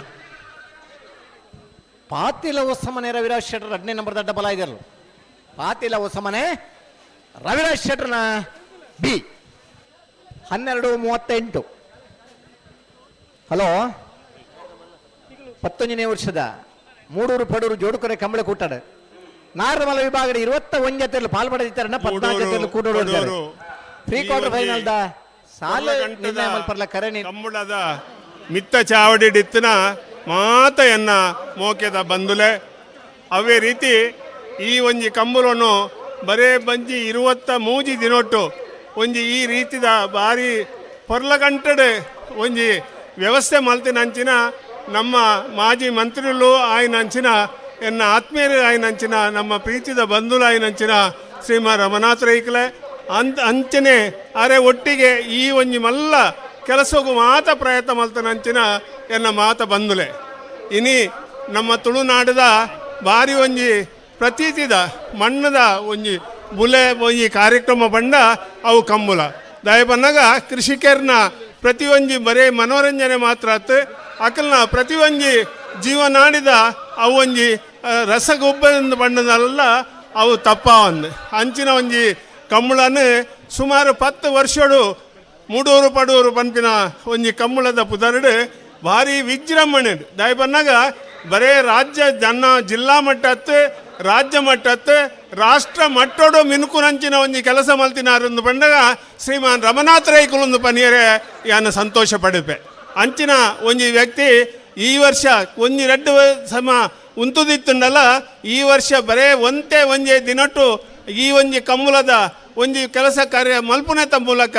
ಪಾತಿಲ ಹೊಸಮನೆ ರವಿರಾಜ್ ಶೆಟ್ಟರ್ 2ನೇ ನಂಬರ್ ದಡ್ಡ ಬಲ ಇದೆಯಲ್ಲ ಪಾತಿಲ ಹೊಸಮನೆ ರವಿರಾಜ್ ಶೆಟ್ಟರ್ನ B 12:38. ಹಲೋ 19ನೇ ವರ್ಷದ ಮೂಡೂರು ಪಡೂರು ಜೋಡುಕರೆ ಕಂಬಳ ಕೂಟಾಡ ನಾರಮಲ ವಿಭಾಗದ 21 ಜೊತೆಯಲ್ಲಿ ಪಾಲ್ಪಡೆದಿದ್ದಾರೆ 14 ಜೊತೆಯಲ್ಲಿ ಕೂಡೋಡಿದ್ದಾರೆ. ಪ್ರೀ ಕ್ವಾರ್ಟರ್ ಫೈನಲ್ ದ ಸಾಲ ನಿರ್ಣಯ ಮಲ್ಪರ್ಲ ಕರೆ ಕಂಬಳದ ಮಿತ್ತ ಚಾವಡಿ ಡಿತ್ತಿನ ಮಾತ ಎನ್ನ ಮೋಕೆದ ಬಂದುಲೆ ಅವೇ ರೀತಿ ಈ ಒಂಜಿ ಕಂಬಳನ್ನು ಬರೇ ಬಂಜಿ 23 ದಿನೊಟ್ಟು ಒಂಜಿ ಈ ರೀತಿದ ಬಾರಿ ಪೊರ್ಲಗಂಟಡೆ ಒಂಜಿ ವ್ಯವಸ್ಥೆ ಮಲ್ತಿನಂಚಿನ ನಮ್ಮ ಮಾಜಿ ಮಂತ್ರಿಗಳು ಆಯ್ನಂಚಿನ ಎನ್ನ ಆತ್ಮೀಯರು ಆಯ್ನಂಚಿನ ನಮ್ಮ ಪ್ರೀತಿದ ಬಂಧುಲು ಆಯ್ನಂಚಿನ ಶ್ರೀಮ ರಮನಾಥ ರೈಕಲೆ ಅಂಚನೆ ಅರೆ ಒಟ್ಟಿಗೆ ಈ ಒಂಜಿ ಮಲ್ಲ ಕೆಲಸಕ್ಕೂ ಮಾತ ಪ್ರಯತ್ನ ಮಲ್ತನಂಚಿನ ಎನ್ನ ಮಾತ ಬಂದುಲೆ ಇನಿ ನಮ್ಮ ತುಳುನಾಡದ ಬಾರಿ ಒಂಜಿ ಪ್ರತೀತಿದ ಮಣ್ಣದ ಒಂಜಿ ಬುಲೆ ಒಂಜಿ ಕಾರ್ಯಕ್ರಮ ಬಂಡ ಅವು ಕಂಬುಲ ದಯ ಬನ್ನಾಗ ಕೃಷಿಕರ್ನ ಪ್ರತಿಯೊಂಜಿ ಬರೇ ಮನೋರಂಜನೆ ಮಾತ್ರ ಅಕ್ಕಲ್ನ ಪ್ರತಿಯೊಂಜಿ ಜೀವನಾಡಿದ ಅವು ಒಂಜಿ ರಸಗೊಬ್ಬರ ಬಣ್ಣದಲ್ಲ ಅವು ತಪ್ಪ ಒಂದು ಅಂಚಿನ ಒಂಜಿ ಕಂಬಳನ್ನು ಸುಮಾರು 10 ವರ್ಷಡು ಮೂಡೂರು ಪಡೂರು ಪಂಪಿನ ಒಂಜಿ ಕಂಬಳದ ಪುದರ್ಡು ಭಾರಿ ವಿಜೃಂಭಣೆ ದಾಯಿ ಬಂದಾಗ ಬರೇ ಜಿಲ್ಲಾ ಮಟ್ಟತ್ತು ರಾಜ್ಯ ಮಟ್ಟತ್ತು ರಾಷ್ಟ್ರ ಮಟ್ಟೋಡು ಮಿನುಕುನಂಚಿನ ಒಂಜಿ ಕೆಲಸ ಮಲ್ತಿನಾರೊಂದು ಬಂದಾಗ ಶ್ರೀಮಾನ್ ರಮನಾಥ್ ರೈಕುಲೊಂದು ಪನಿಯರೆ ಯಾನು ಸಂತೋಷ ಪಡಿಪೆ ಅಂಚಿನ ಒಂಜಿ ವ್ಯಕ್ತಿ ಈ ವರ್ಷ ಒಂಜಿ 2 ಸಮ ಉಂತುದಿತ್ತುಂಡಲ್ಲ ಈ ವರ್ಷ ಬರೇ ಒಂಜೆ ದಿನಟ್ಟು ಈ ಒಂಜಿ ಕಮ್ಮುಲದ ಒಂಜಿ ಕೆಲಸ ಕಾರ್ಯ ಮಲ್ಪುನೆತ ಮೂಲಕ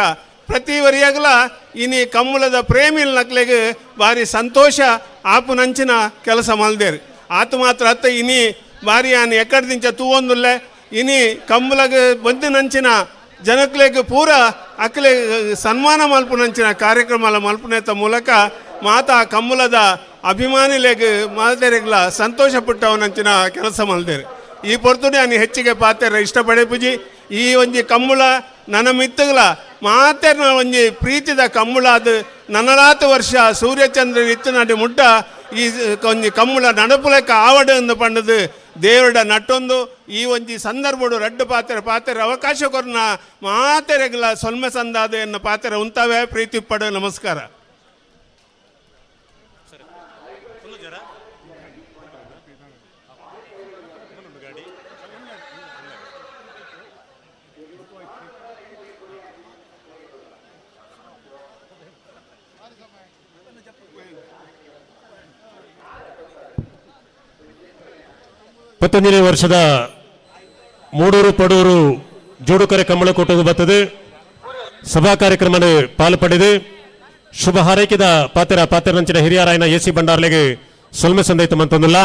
ಪ್ರತಿ ವರಿಯಾಗಲ ಇನಿ ಕಮ್ಮುಲದ ಪ್ರೇಮಿಲ್ ನಕ್ಲೆಗೆ ಭಾರಿ ಸಂತೋಷ ಆಪುನಂಚಿನ ಕೆಲಸ ಮಲ್ದೇರು ಆತು ಮಾತ್ರ ಅತ್ತ ಇನಿ ಭಾರಿ ಆನೆ ಎಕ್ಕಡ್ದಿಂಚ ತೂವೊಂದುಲ್ಲೆ ಇನಿ ಕಮ್ಮುಲಗೆ ಬಂದಿನಂಚಿನ ಜನಕ್ಲೆಗೆ ಪೂರ ಅಕ್ಲೆ ಸನ್ಮಾನ ಮಲ್ಪುನಂಚಿನ ಕಾರ್ಯಕ್ರಮ ಮಲ್ಪುನೆತ ಮೂಲಕ ಮಾತಾ ಕಮ್ಮುಲದ ಅಭಿಮಾನಿಲೆಗೆ ಮಾತೆರೆಗ್ಲ ಸಂತೋಷ ಪುಟ್ಟವನಂಚಿನ ಕೆಲಸ ಮಲ್ದೇರು ಈ ಪೊರ್ತುಡೆ ನಾನು ಹೆಚ್ಚಿಗೆ ಪಾತೆರ ಇಷ್ಟಪಡೆ ಪೂಜಿ ಈ ಒಂಜಿ ಕಮ್ಮುಳ ನನ್ನ ಮಿತ್ತಗ್ಲ ಮಾತೆರ್ನ ಒಂಜಿ ಪ್ರೀತಿದ ಕಮ್ಮುಳ ಅದು ನನಲಾತು ವರ್ಷ ಸೂರ್ಯಚಂದ್ರ ಇತ್ತು ನಡಿ ಮುಟ್ಟ ಈ ಒಂಜಿ ಕಮ್ಮುಳ ನಡಪುಲೆಕ್ಕ ಆವಡ ಎಂದು ಪಂಡದು ದೇವರ ನಟ್ಟೊಂದು ಈ ಒಂಜಿ ಸಂದರ್ಭಡು ರಡ್ಡು ಪಾತೆರ ಅವಕಾಶ ಕೊರ್ನ ಮಾತೆರೆಗ್ಲ ಸೊಲ್ಮೆ ಸಂದಾದ ಎನ್ನ ಪಾತೆರ ಉಂತಾವೆ ಪ್ರೀತಿ ಪಡ ನಮಸ್ಕಾರ. ಇಪ್ಪತ್ತೊಂದನೇ ವರ್ಷದ ಮೂಡೂರು ಪಡೂರು ಜೋಡುಕರೆ ಕಂಬಳ ಕೊಟ್ಟದು ಬರ್ತದೆ ಸಭಾ ಕಾರ್ಯಕ್ರಮ ಪಾಲು ಪಡೆದು ಶುಭ ಹಾರೈಕೆದ ಪಾತೆರಂಚಿನ ಹಿರಿಯರಾಯನ ಎಸಿ ಬಂಡಾರ್ಲೆಗೆ ಸೊಲ್ಮೆ ಸಂದೈತ ಮಂತೊಂದಿಲ್ಲ.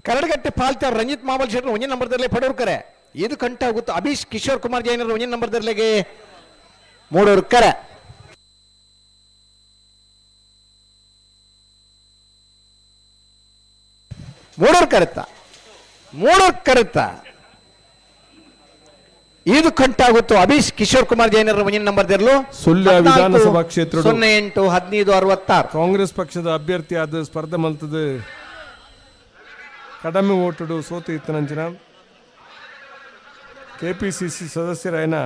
ಕರಡಗಟ್ಟೆ ಪಾಲ್ತಾರ್ ರಂಜಿತ್ ಮಾವಲ್ ಶೆಟ್ರು ಒಂದೇ ನಂಬರ್ದಲ್ಲೇ ಪಡೋರ್ಕರೆ ಇದು ಕಂಟ ಆಗುತ್ತೆ. ಅಭೀಶ್ ಕಿಶೋರ್ ಕುಮಾರ್ ಜೈನರು ಒಂದೇ ನಂಬರ್ದಲ್ಲಿಗೆ ಮೂಡೋರ್ಕರೆ ಮೂಡೋರ್ ಕರೆತ್ತ ಇದು ಕಂಟಾಗುತ್ತು. ಅಭೀಶ್ ಕಿಶೋರ್ ಕುಮಾರ್ ಜೈನರ ಒಂದೇ ನಂಬರ್ದಲ್ಲೂ ಸುಳ್ಯ ವಿಧಾನಸಭಾ ಕ್ಷೇತ್ರ 08-15-66 ಕಾಂಗ್ರೆಸ್ ಪಕ್ಷದ ಅಭ್ಯರ್ಥಿಯಾದ ಸ್ಪರ್ಧೆ ಮಲ್ತದು ಕಡಿಮೆ ಓಟುಡು ಸೋತು ಇತ್ತನಂಚಿನ ಕೆಪಿಸಿಸಿ ಸದಸ್ಯರಾಯನ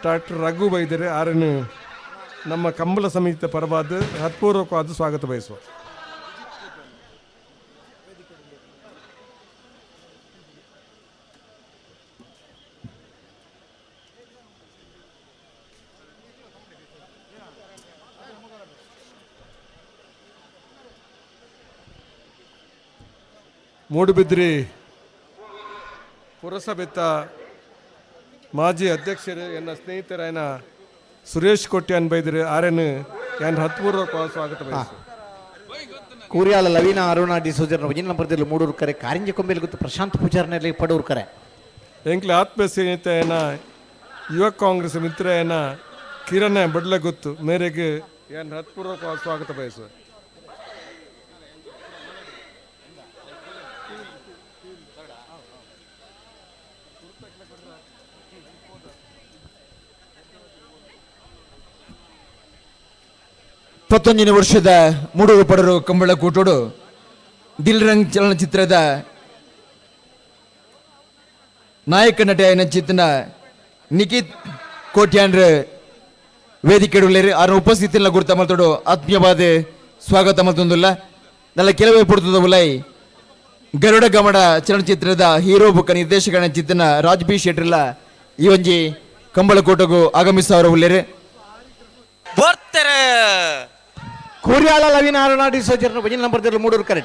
ಡಾಕ್ಟರ್ ರಘು ಬೈದರೆ ಆರನ್ನು ನಮ್ಮ ಕಂಬಳ ಸಮಿತಿಯ ಪರವಾದ ಹತ್ಪೂರ್ವಕವಾದ ಸ್ವಾಗತ ಬಯಸುವ. ಮೂಡುಬಿದ್ರಿ ಪುರಸಭೆತ್ತ ಮಾಜಿ ಅಧ್ಯಕ್ಷರು ಎನ್ನ ಸ್ನೇಹಿತರಾಯನ ಸುರೇಶ್ ಕೊಟ್ಯಾನ್ ಬೈದ್ರೆ ಆರೇನು ಯಾನ್ ಹತ್ಪೂರ್ವಕ ಸ್ವಾಗತ ಬಯಸು. ಕೂರ್ಯಾಳ ಲವೀನಾ ಅರುಣಾ ಡಿ ಸೋಜರ್ ಒಂದೇ ನಂಬರ್ದಲ್ಲಿ ಮೂಡೂರು ಕರೆ ಕಾರಿಂಜಿ ಕೊಂಬೆಲ್ ಗೊತ್ತು ಪ್ರಶಾಂತ್ ಪೂಜಾರ್ನಲ್ಲಿ ಪಡೂರು ಕರೆ ಎಂಕ್ಲೆ ಆತ್ಮ ಸ್ನೇಹಿತ ಯುವ ಕಾಂಗ್ರೆಸ್ ಮಿತ್ರ ಕಿರಣ ಬಡ್ಲ ಗೊತ್ತು ಮೇರೆಗೆ ಯಾನ್ ಹತ್ಪೂರ್ವಕ ಸ್ವಾಗತ ಬಯಸು. ಇಪ್ಪತ್ತೊಂದನೇ ವರ್ಷದ ಮೂಡೂರು ಪಡೂರು ಕಂಬಳ ಕೂಟೋಡು ದಿಲ್ ರಂಗ್ ಚಲನಚಿತ್ರದ ನಾಯಕ ನಟ ಚಿತ್ರನ ನಿಖಿತ್ ಕೋಟ್ಯಾನ್ರ ವೇದಿಕೆ ಅವರ ಉಪಸ್ಥಿತಿಯನ್ನು ಗುರುತ ಮಲ್ತೋಡು ಆತ್ಮೀಯವಾದ ಸ್ವಾಗತ ಮಲ್ತೊಂದುಲ್ಲ ನಲ್ಲ ಕೆಲವೇ ಪುಡ್ತದ ಉಲೈ ಗರುಡ ಗಮಡ ಚಲನಚಿತ್ರದ ಹೀರೋ ಬುಕ್ಕ ನಿರ್ದೇಶಕನ ಚಿತ್ರನ ರಾಜ್ ಬಿ ಶೆಟ್ರಿಲ್ಲ ಈ ಒಂಜಿ ಕಂಬಳ ಕೂಟಗೂ ಆಗಮಿಸವರು ಉಲ್ಲೇರೆ ಕೂರ್ಯಾಳ ಲವೀನಾ ಅರುಣಾ ಡಿ ಸೋಜರ್ ಒಂದೇ ನಂಬರ್ದಲ್ಲಿ ಮೂಡೂರು ಕರೆ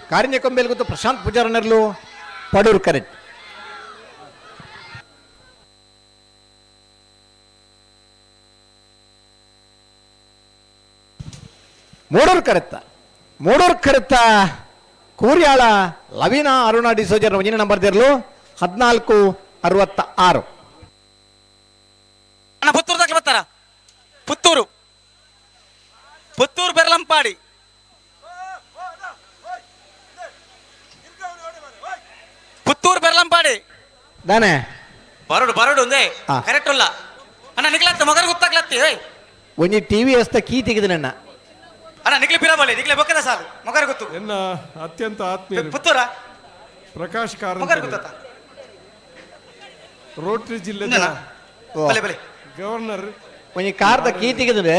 ಕಾರಿಂಜಿ ಕೊಂಬೆಲ್ ಗೊತ್ತು ಪ್ರಶಾಂತ್ ಪೂಜಾರನರ್ಲು ಪಡೂರು ಕರೆ ಮೂಡೂರು ಕರೆತ್ತ ಕೂರ್ಯಾಳ ಲವೀನಾ ಅರುಣಾ ಡಿ ಸೋಜರ್ ಒಂದೇ ನಂಬರ್ದಿರಲು 1466 ಪುತ್ತೂರು ಬರ್ತಾರ ಪುತ್ತೂರು ಬೆರ್ಲಂಪಾಡಿ ದಾನೆ ಬರಡು ಬರಡು ಒಂದೇ ಆ. ಕರೆಕ್ಟ್ ಅಲ್ಲ ಅಣ್ಣ ನಿಗ್ಲತ್ತ ಮಗರ ಗೊತ್ತಾಗ್ಲತ್ತಿ ಒಂಜಿ ಟಿವಿ ಹಸ್ತ ಕೀ ತೆಗೆದನಣ್ಣ ಅಣ್ಣ ನಿಗ್ಲಿ ಪಿರಬಲ್ಲಿ ನಿಗ್ಲೆ ಬೊಕ್ಕದ ಸಾಲು ಮಗರ ಗೊತ್ತು ಎನ್ನ ಅತ್ಯಂತ ಆತ್ಮೀಯ ಪುತ್ತೂರ ಪ್ರಕಾಶ್ ಮಗರ ಕಾರಂತ ಗೊತ್ತ ರೋಟರಿ ಜಿಲ್ಲೆದ ಬಲೆ ಬಲೆ ಗವರ್ನರ್ ಒಂಜಿ ಕಾರ್ದ ಕೀ ತೆಗೆದ್ರೆ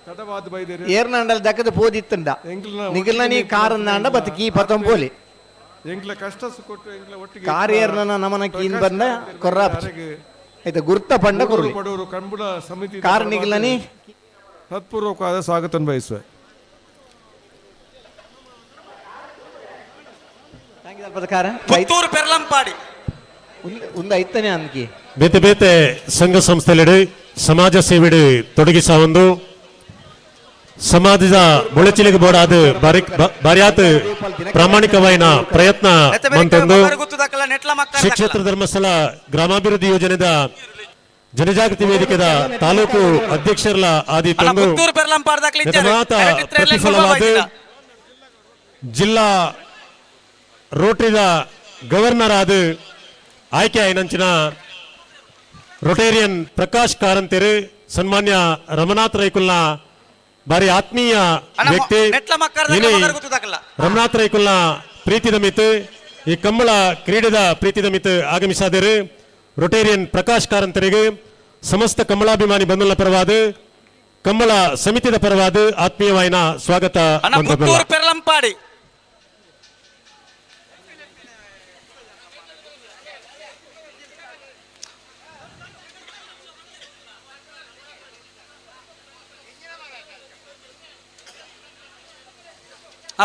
ತಡವಾದ ಬೈದೇರಿ ಏರ್ನಾಂಡಲ್ ದಕ್ಕದ ಪೋದಿತ್ತಂಡ ನಿಗಲ್ನ ನೀ ಕಾರನ್ನಾಂಡ ಬತ್ ಕೀ ಪತಂ ಪೋಲಿ ಎಂಗ್ಲ ಕಷ್ಟ ಕೊಟ್ಟು ಎಂಗ್ಲ ಒಟ್ಟಿಗೆ ಕಾರ್ ಏರ್ನ ನಮನ ಕೀನ್ ಬಂದ ಕೊರ್ರಾಪ್ ಆಯ್ತಾ ಗುರ್ತ ಪಂಡ ಕೊರ್ಲಿ ಪಡೂರು ಕಂಬಳ ಸಮಿತಿ ಕಾರ್ ನಿಗಲ್ನಿ ಹೃತ್ಪೂರ್ವಕವಾದ ಸ್ವಾಗತ ಬಯಸುವೆ. ಪುತ್ತೂರು ಪೆರ್ಲಂಪಾಡಿ ಒಂದು ಐತನೇ ಅನ್ಕಿ ಬೇತೆ ಬೇತೆ ಸಂಘ ಸಂಸ್ಥೆಲೆಡೆ ಸಮಾಜ ಸೇವೆಡೆ ತೊಡಗಿಸಾವೊಂದು ಸಮಾಜದ ಮೊಳಚಿಲಿಗೆ ಬೋಡಾದ ಬಾರಿಯಾತ ಪ್ರಾಮಾಣಿಕವಾಯಿನ ಪ್ರಯತ್ನ ಮಂತೊಂದು ಶ್ರೀ ಕ್ಷೇತ್ರ ಧರ್ಮಸ್ಥಳ ಗ್ರಾಮಾಭಿವೃದ್ಧಿ ಯೋಜನೆದ ಜನಜಾಗೃತಿ ವೇದಿಕೆದ ತಾಲೂಕು ಅಧ್ಯಕ್ಷರಲ ಆದಿ ತಂದು ಪುತ್ತೂರು ಪೆರ್ಲಂಪಾಡ್ದಾಕ್ಲಿ ಮಾತ ಪ್ರತಿಫಲವಾದ ಜಿಲ್ಲಾ ರೋಟರಿದ ಗವರ್ನರ್ ಆದ ಆಯ್ಕೆ ಆಯ್ನಂಚಿನ ರೊಟೇರಿಯನ್ ಪ್ರಕಾಶ್ ಕಾರಂತೆರು ಸನ್ಮಾನ್ಯ ರಮನಾಥ್ ರೈಕುಲ್ನ ಬಾರಿ ಆತ್ಮೀಯ ವ್ಯಕ್ತಿ ರಮನಾಥ್ ರೈಕುಲ್ನ ಪ್ರೀತಿದ ಮಿತ್ ಈ ಕಂಬಳ ಕ್ರೀಡೆದ ಪ್ರೀತಿದ ಮಿತ್ ಆಗಮಿಸಾದರು ರೊಟೇರಿಯನ್ ಪ್ರಕಾಶ್ ಕಾರಂತರಿಗೆ ಸಮಸ್ತ ಕಂಬಳಾಭಿಮಾನಿ ಬಂಧುಗಳ ಪರವಾದ ಕಂಬಳ ಸಮಿತಿದ ಪರವಾದ ಆತ್ಮೀಯವಾಯಿನ ಸ್ವಾಗತ ಪುತ್ತೂರು ಪೆರ್ಲಂಪಾಡಿ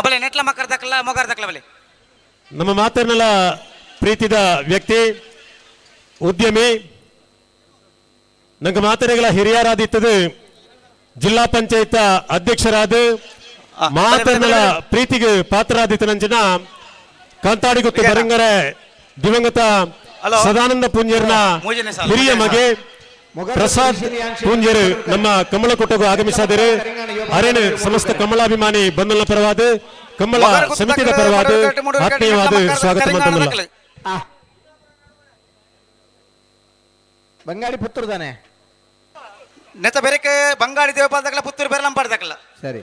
ಬಲೆ ನೆಟ್ಲ ಮಕ್ಕಳ ದಕ್ಕಲ್ಲ ಮೊಗರ ದಕ್ಕಲ ಬಲೆ ನಮ್ಮ ಮಾತರ್ನಲ ಪ್ರೀತಿದ ವ್ಯಕ್ತಿ ಉದ್ಯಮಿ ನಂಗೆ ಮಾತರೆಗಳ ಹಿರಿಯರಾದಿತ್ತದು ಜಿಲ್ಲಾ ಪಂಚಾಯತ್ ಅಧ್ಯಕ್ಷರಾದ ಮಾತರ್ನಲ ಪ್ರೀತಿಗೆ ಪಾತ್ರರಾದಿತ್ತನಂಚಿನ ಕಾಂತಾಡಿ ಗೊತ್ತು ಬರಂಗರೆ ದಿವಂಗತ ಸದಾನಂದ ಪುಂಜರ್ನ ಹಿರಿಯ ಮಗೆ ಪ್ರಸಾದ್ ಪೂಂಜರು ನಮ್ಮ ಕಮಲ ಕೊಟ್ಟಗೂ ಆಗಮಿಸಿದರೆ ಅರೇನು ಸಮಸ್ತ ಕಮಲಾಭಿಮಾನಿ ಬಂಧುಗಳ ಪರವಾದ ಕಮಲ ಸಮಿತಿಯ ಪರವಾದ ಆತ್ಮೀಯವಾದ ಸ್ವಾಗತ ಮಂತಂದಲ್ಲ ಬಂಗಾಳಿ ಪುತ್ತೂರು ತಾನೆ ನೆತ ಬೇರೆಕೆ ಬಂಗಾಳಿ ದೇವಪಾದಕಲ್ಲ ಪುತ್ತೂರು ಪೆರ್ಲಂಪಾಡ್ದಾಕಲ್ಲ ಸರಿ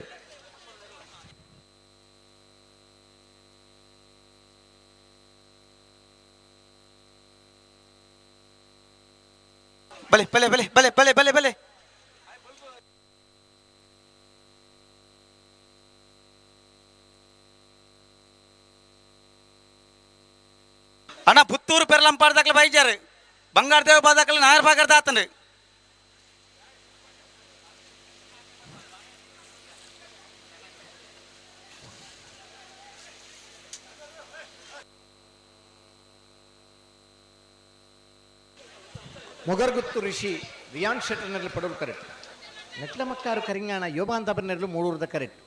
ಬಲೆ ಬಲೆ ಬಲೆ ಬಲೆ ಬಲೆ ಬಲೆ ಬಲೆ ಅಣ್ಣ ಪುತ್ತೂರು ಪೆರ್ಲಂಪಾಡ್ದಾಕಲ ಬೈಜಾರು ಬಂಗಾರ ದೇವ ಪಾದಕಲ್ಲ ನಾಯರ್ ಭಾಗರ್ದ ಆತಂಡ್ರಿ ಮೊಗರ್ಗುತ್ತು ಋಷಿ ರಿಯಾನ್ ಶೆಟ್ಟರ್ನಲ್ಲಿ ಪಡೋರು ಕರೆಕ್ಟ್ ನೆಟ್ಲ ಮಕ್ಕಾರು ಕರಿಂಗಾಣ ಯೋಬಾಂತಬರ್ನೆರಲು ಮೂಡೂರದ ಕರೆಕ್ಟ್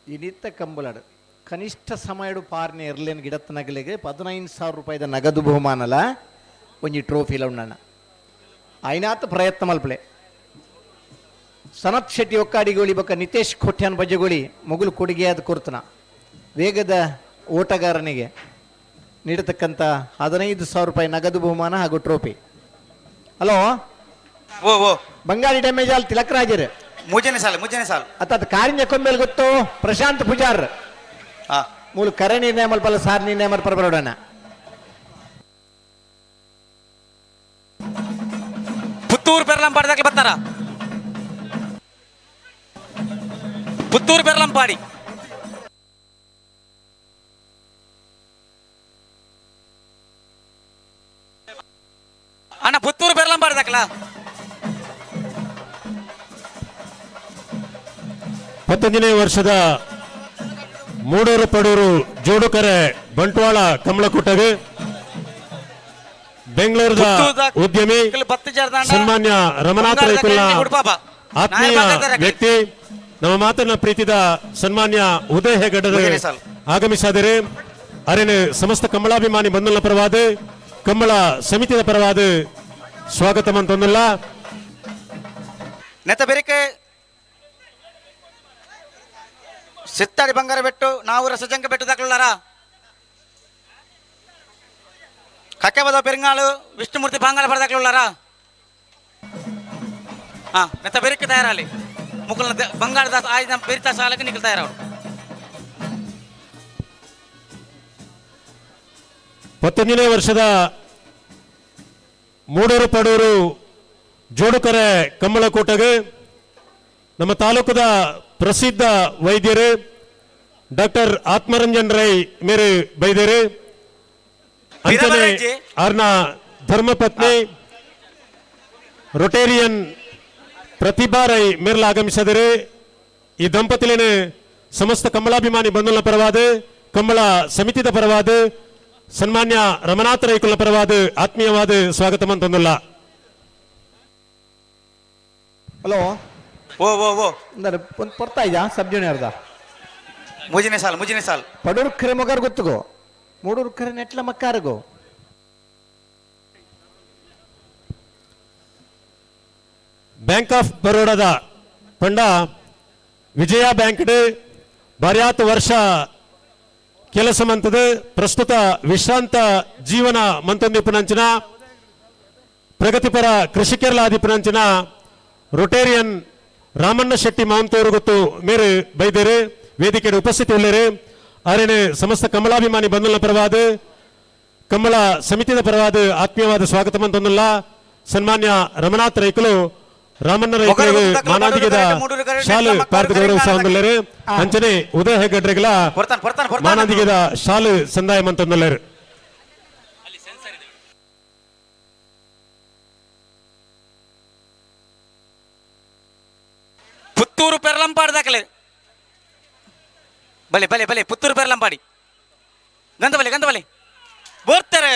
ಈ ನಿತ್ತ ಕಂಬಳಾಡು ಕನಿಷ್ಠ ಸಮಯಡು ಪಾರ್ನೆ ಇರ್ಲೇನ್ ಗಿಡತ್ತ ನಗಲಿಗೆ 15,000 ರೂಪಾಯಿದ ನಗದು ಬಹುಮಾನಲ ಒಂಜಿ ಟ್ರೋಫಿಲ ಉಂಡಣ್ಣ ಐನಾತ್ ಪ್ರಯತ್ನ ಮಲ್ಪಳೆ ಸನತ್ ಶೆಟ್ಟಿ ಒಕ್ಕಾಡಿಗೋಳಿ ಬೊಕ್ಕ ನಿತೇಶ್ ಖೋಟ್ಯಾನ್ ಬಜ್ಜಗೋಳಿ ಮೊಗಲು ಕೊಡುಗೆಯಾದ ಕೊರ್ತನ ವೇಗದ ಓಟಗಾರನಿಗೆ ನೀಡತಕ್ಕಂಥ 15,000 ರೂಪಾಯಿ ನಗದು ಬಹುಮಾನ ಹಾಗೂ ಟ್ರೋಫಿ. ಹಲೋ ಓ ಓ ಬಂಗಾಳಿ ಡ್ಯಾಮೇಜ್ ಅಲ್ಲಿ ತಿಲಕ್ ರಾಜರು ಮುಜನೆ ಸಾಲು ಅತ್ತ ಕಾರಿನ ಕೊಂಬೆಲ್ ಗೊತ್ತು ಪ್ರಶಾಂತ್ ಪೂಜಾರ್ ಮೂಲ ಕರೆ ನಿರ್ಣಯ ಮಲ್ಪಲ್ಲ ಸಾರ್ ನಿರ್ಣಯ ಮಲ್ಪರ ಬರೋಡಣ ಪುತ್ತೂರು ಪೆರ್ಲಂಪಾಡ್ದಾಕಲ ಬರ್ತಾರ ಪುತ್ತೂರು ಪೆರ್ಲಂಪಾಡಿ ಅಣ್ಣ ಪುತ್ತೂರು ಪೆರ್ಲಂಪಾಡ್ದಾಕಲ 11ನೇ ವರ್ಷದ ಮೂಡೂರು ಪಡೂರು ಜೋಡುಕರೆ ಬಂಟ್ವಾಳ ಕಮಲಕುಟಗೆ ಬೆಂಗಳೂರದ ಉದ್ಯಮಿ ಸನ್ಮಾನ್ಯ ರಮನಾಥ್ ರೈಕುಲ್ನ ಆತ್ಮೀಯ ವ್ಯಕ್ತಿ ನಮ್ಮ ಮಾತನ್ನ ಪ್ರೀತಿದ ಸನ್ಮಾನ್ಯ ಉದಯ ಹೆಗಡರು ಆಗಮಿಸಿದರೆ ಅರೇನು ಸಮಸ್ತ ಕಮಲಾಭಿಮಾನಿ ಬಂಧುಗಳ ಪರವಾದ ಕಮಲ ಸಮಿತಿಯ ಪರವಾದ ಸ್ವಾಗತ ಮಂತೊಂದಲ್ಲ ನೆತ ಬೇರೆಕೆ సిత్తాడి బంగారు పెట్టు నావూర సజంక పెట్టు దక్కలున్నారా కక్కెబదో పెరింగాలు విష్ణుమూర్తి బాంగాల పడ దక్కలున్నారా నెత్త బెరికి తయారాలి ముగ్గుల బంగారు దాస్ ఆయుధం బెరితా సాలకి నీకు తయారవు 19ನೇ ವರ್ಷದ ಮೂಡೂರು ಪಡೂರು ಜೋಡುಕರೆ ಕಮ್ಮಳಕೋಟಗೆ ನಮ್ಮ ತಾಲೂಕದ ಪ್ರಸಿದ್ಧ ವೈದ್ಯರು ಡಾಕ್ಟರ್ ಆತ್ಮರಂಜನ್ ರೈ ಮೇರೆ ಬೈದೇರು ಅಂಚನೆ ಅವ್ರನ್ನ ಧರ್ಮಪತ್ನಿ ರೊಟೇರಿಯನ್ ಪ್ರತಿಭಾ ರೈ ಮೇರ್ಲ ಆಗಮಿಸಿದರೆ ಈ ದಂಪತಿಲೇನೆ ಸಮಸ್ತ ಕಮಲಾಭಿಮಾನಿ ಬಂಧುಗಳ ಪರವಾದ ಕಮಲ ಸಮಿತಿದ ಪರವಾದ ಸನ್ಮಾನ್ಯ ರಮನಾಥ ರೈಕುಲ ಪರವಾದ ಆತ್ಮೀಯವಾದ ಸ್ವಾಗತ ಮಂತಂದುಲ್ಲ ಹಲೋ ಓ ಓ ಓ ಒಂದು ಬರ್ತಾ ಇದೆಯಾ ಸಬ್ ಜೂನಿಯರ್ದ ಮುಜಿನೆ ಸಾಲ್ ಪಡೂರು ಖರೆ ಮಗಾರ್ ಗೊತ್ತುಗೋ ಮೂಡೂರು ಖರೆ ನೆಟ್ಲ ಮಕ್ಕಾರ್ಗೋ ಬ್ಯಾಂಕ್ ಆಫ್ ಬರೋಡಾದ ಪಂಡ ವಿಜಯ ಬ್ಯಾಂಕ್ ಬರ್ಯಾತ ವರ್ಷ ಕೆಲಸ ಮಂತದ ಪ್ರಸ್ತುತ ವಿಶ್ರಾಂತ ಜೀವನ ಮಂತೊಂದಿಪ್ಪುನಂಚಿನ ಪ್ರಗತಿಪರ ಕೃಷಿಕರ್ಲಾದಿಪ್ಪುನಂಚಿನ ರೊಟೇರಿಯನ್ ರಾಮಣ್ಣ ಶೆಟ್ಟಿ ಮಾವಂತೂರು ಗೊತ್ತು ಮೇರೆ ಬೈದೇರು ವೇದಿಕೆಯ ಉಪಸ್ಥಿತಿ ಉಳ್ಳೇರು ಆರೇನೆ ಸಮಸ್ತ ಕಮಲಾಭಿಮಾನಿ ಬಂಧುಗಳ ಪರವಾದ ಕಮಲ ಸಮಿತಿಯ ಪರವಾದ ಆತ್ಮೀಯವಾದ ಸ್ವಾಗತ ಮಂತೊಂದುಲ್ಲ ಸನ್ಮಾನ್ಯ ರಮನಾಥ್ ರೈಕುಲು ರಾಮಣ್ಣ ರೈತರಿಗೆ ಮಾನಾದಿಗೆದ ಶಾಲು ಪಾರ್ದು ಗೌರವಿಸ ಹೊಂದಿಲ್ಲರು ಅಂಚನೆ ಉದಯ ಹೆಗ್ಗಡ್ರೆಗಳ ಮಾನಾದಿಗೆದ ಶಾಲು ಸಂದಾಯ ಮಂತೊಂದುಲ್ಲರು ಪುತ್ತೂರು ಪೆರ್ಲಂಪಾಡಿ ದಾಖಲೆ ಬಲೆ ಬಲೆ ಬಲೆ ಪುತ್ತೂರು ಪೆರ್ಲಂಪಾಡಿ ಗಂಧಬಲೆ ಬೋರ್ತಾರೆ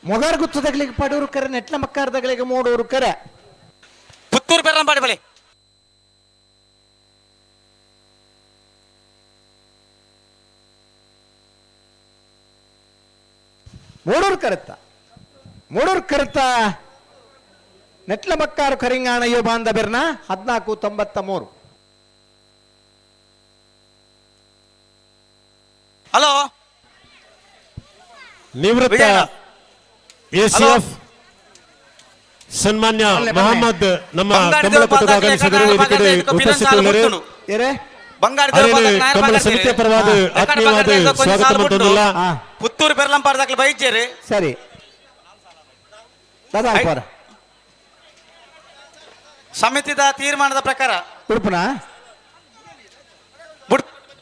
ಮೊಗಾರ್ ಗುತ್ತದಗಳಿಗೆ ಪಡೂರು ಕರೆ ನೆಟ್ಲ ಮಕ್ಕಾರ್ದಗಳಿಗೆ ಮೂಡೂರು ಕರೆ ಪುತ್ತೂರು ಪೆರ್ಲಂಪಾಡಿ ಬಲೆ ಮೂಡೂರು ಕರೆತ್ತ ನೆಟ್ಲ ಮಕ್ಕಾರು ಕರಿಂಗಾಣಯ್ಯೋ ಬಾಂಧಬೆರ್ನ 1493 ಹಲೋ ನಿವೃತ್ತ ಎಸಿಎಫ್ ಸನ್ಮಾನ್ಯ ಮೊಹಮ್ಮದ್ ನಮ್ಮ ಕಮಲ ಕೊಟ್ಟದ ಆಗಮಿಸಿದರು ವೇದಿಕೆಗೆ ಉಪಸ್ಥಿತರಿದ್ದರು ಕಮಲ ಸಮಿತಿಯ ಪರವಾದ ಆತ್ಮೀಯವಾದ ಸ್ವಾಗತ ಮಂತೊಂದುಲ್ಲ ಪುತ್ತೂರು ಪೆರ್ಲಂಪಾಡಿ ದಾಖಲೆ ಬೈಜೇರಿ ಸರಿ ಸಮಿತಿದ ತೀರ್ಮಾನದ ಪ್ರಕಾರ ಉಡುಪುನ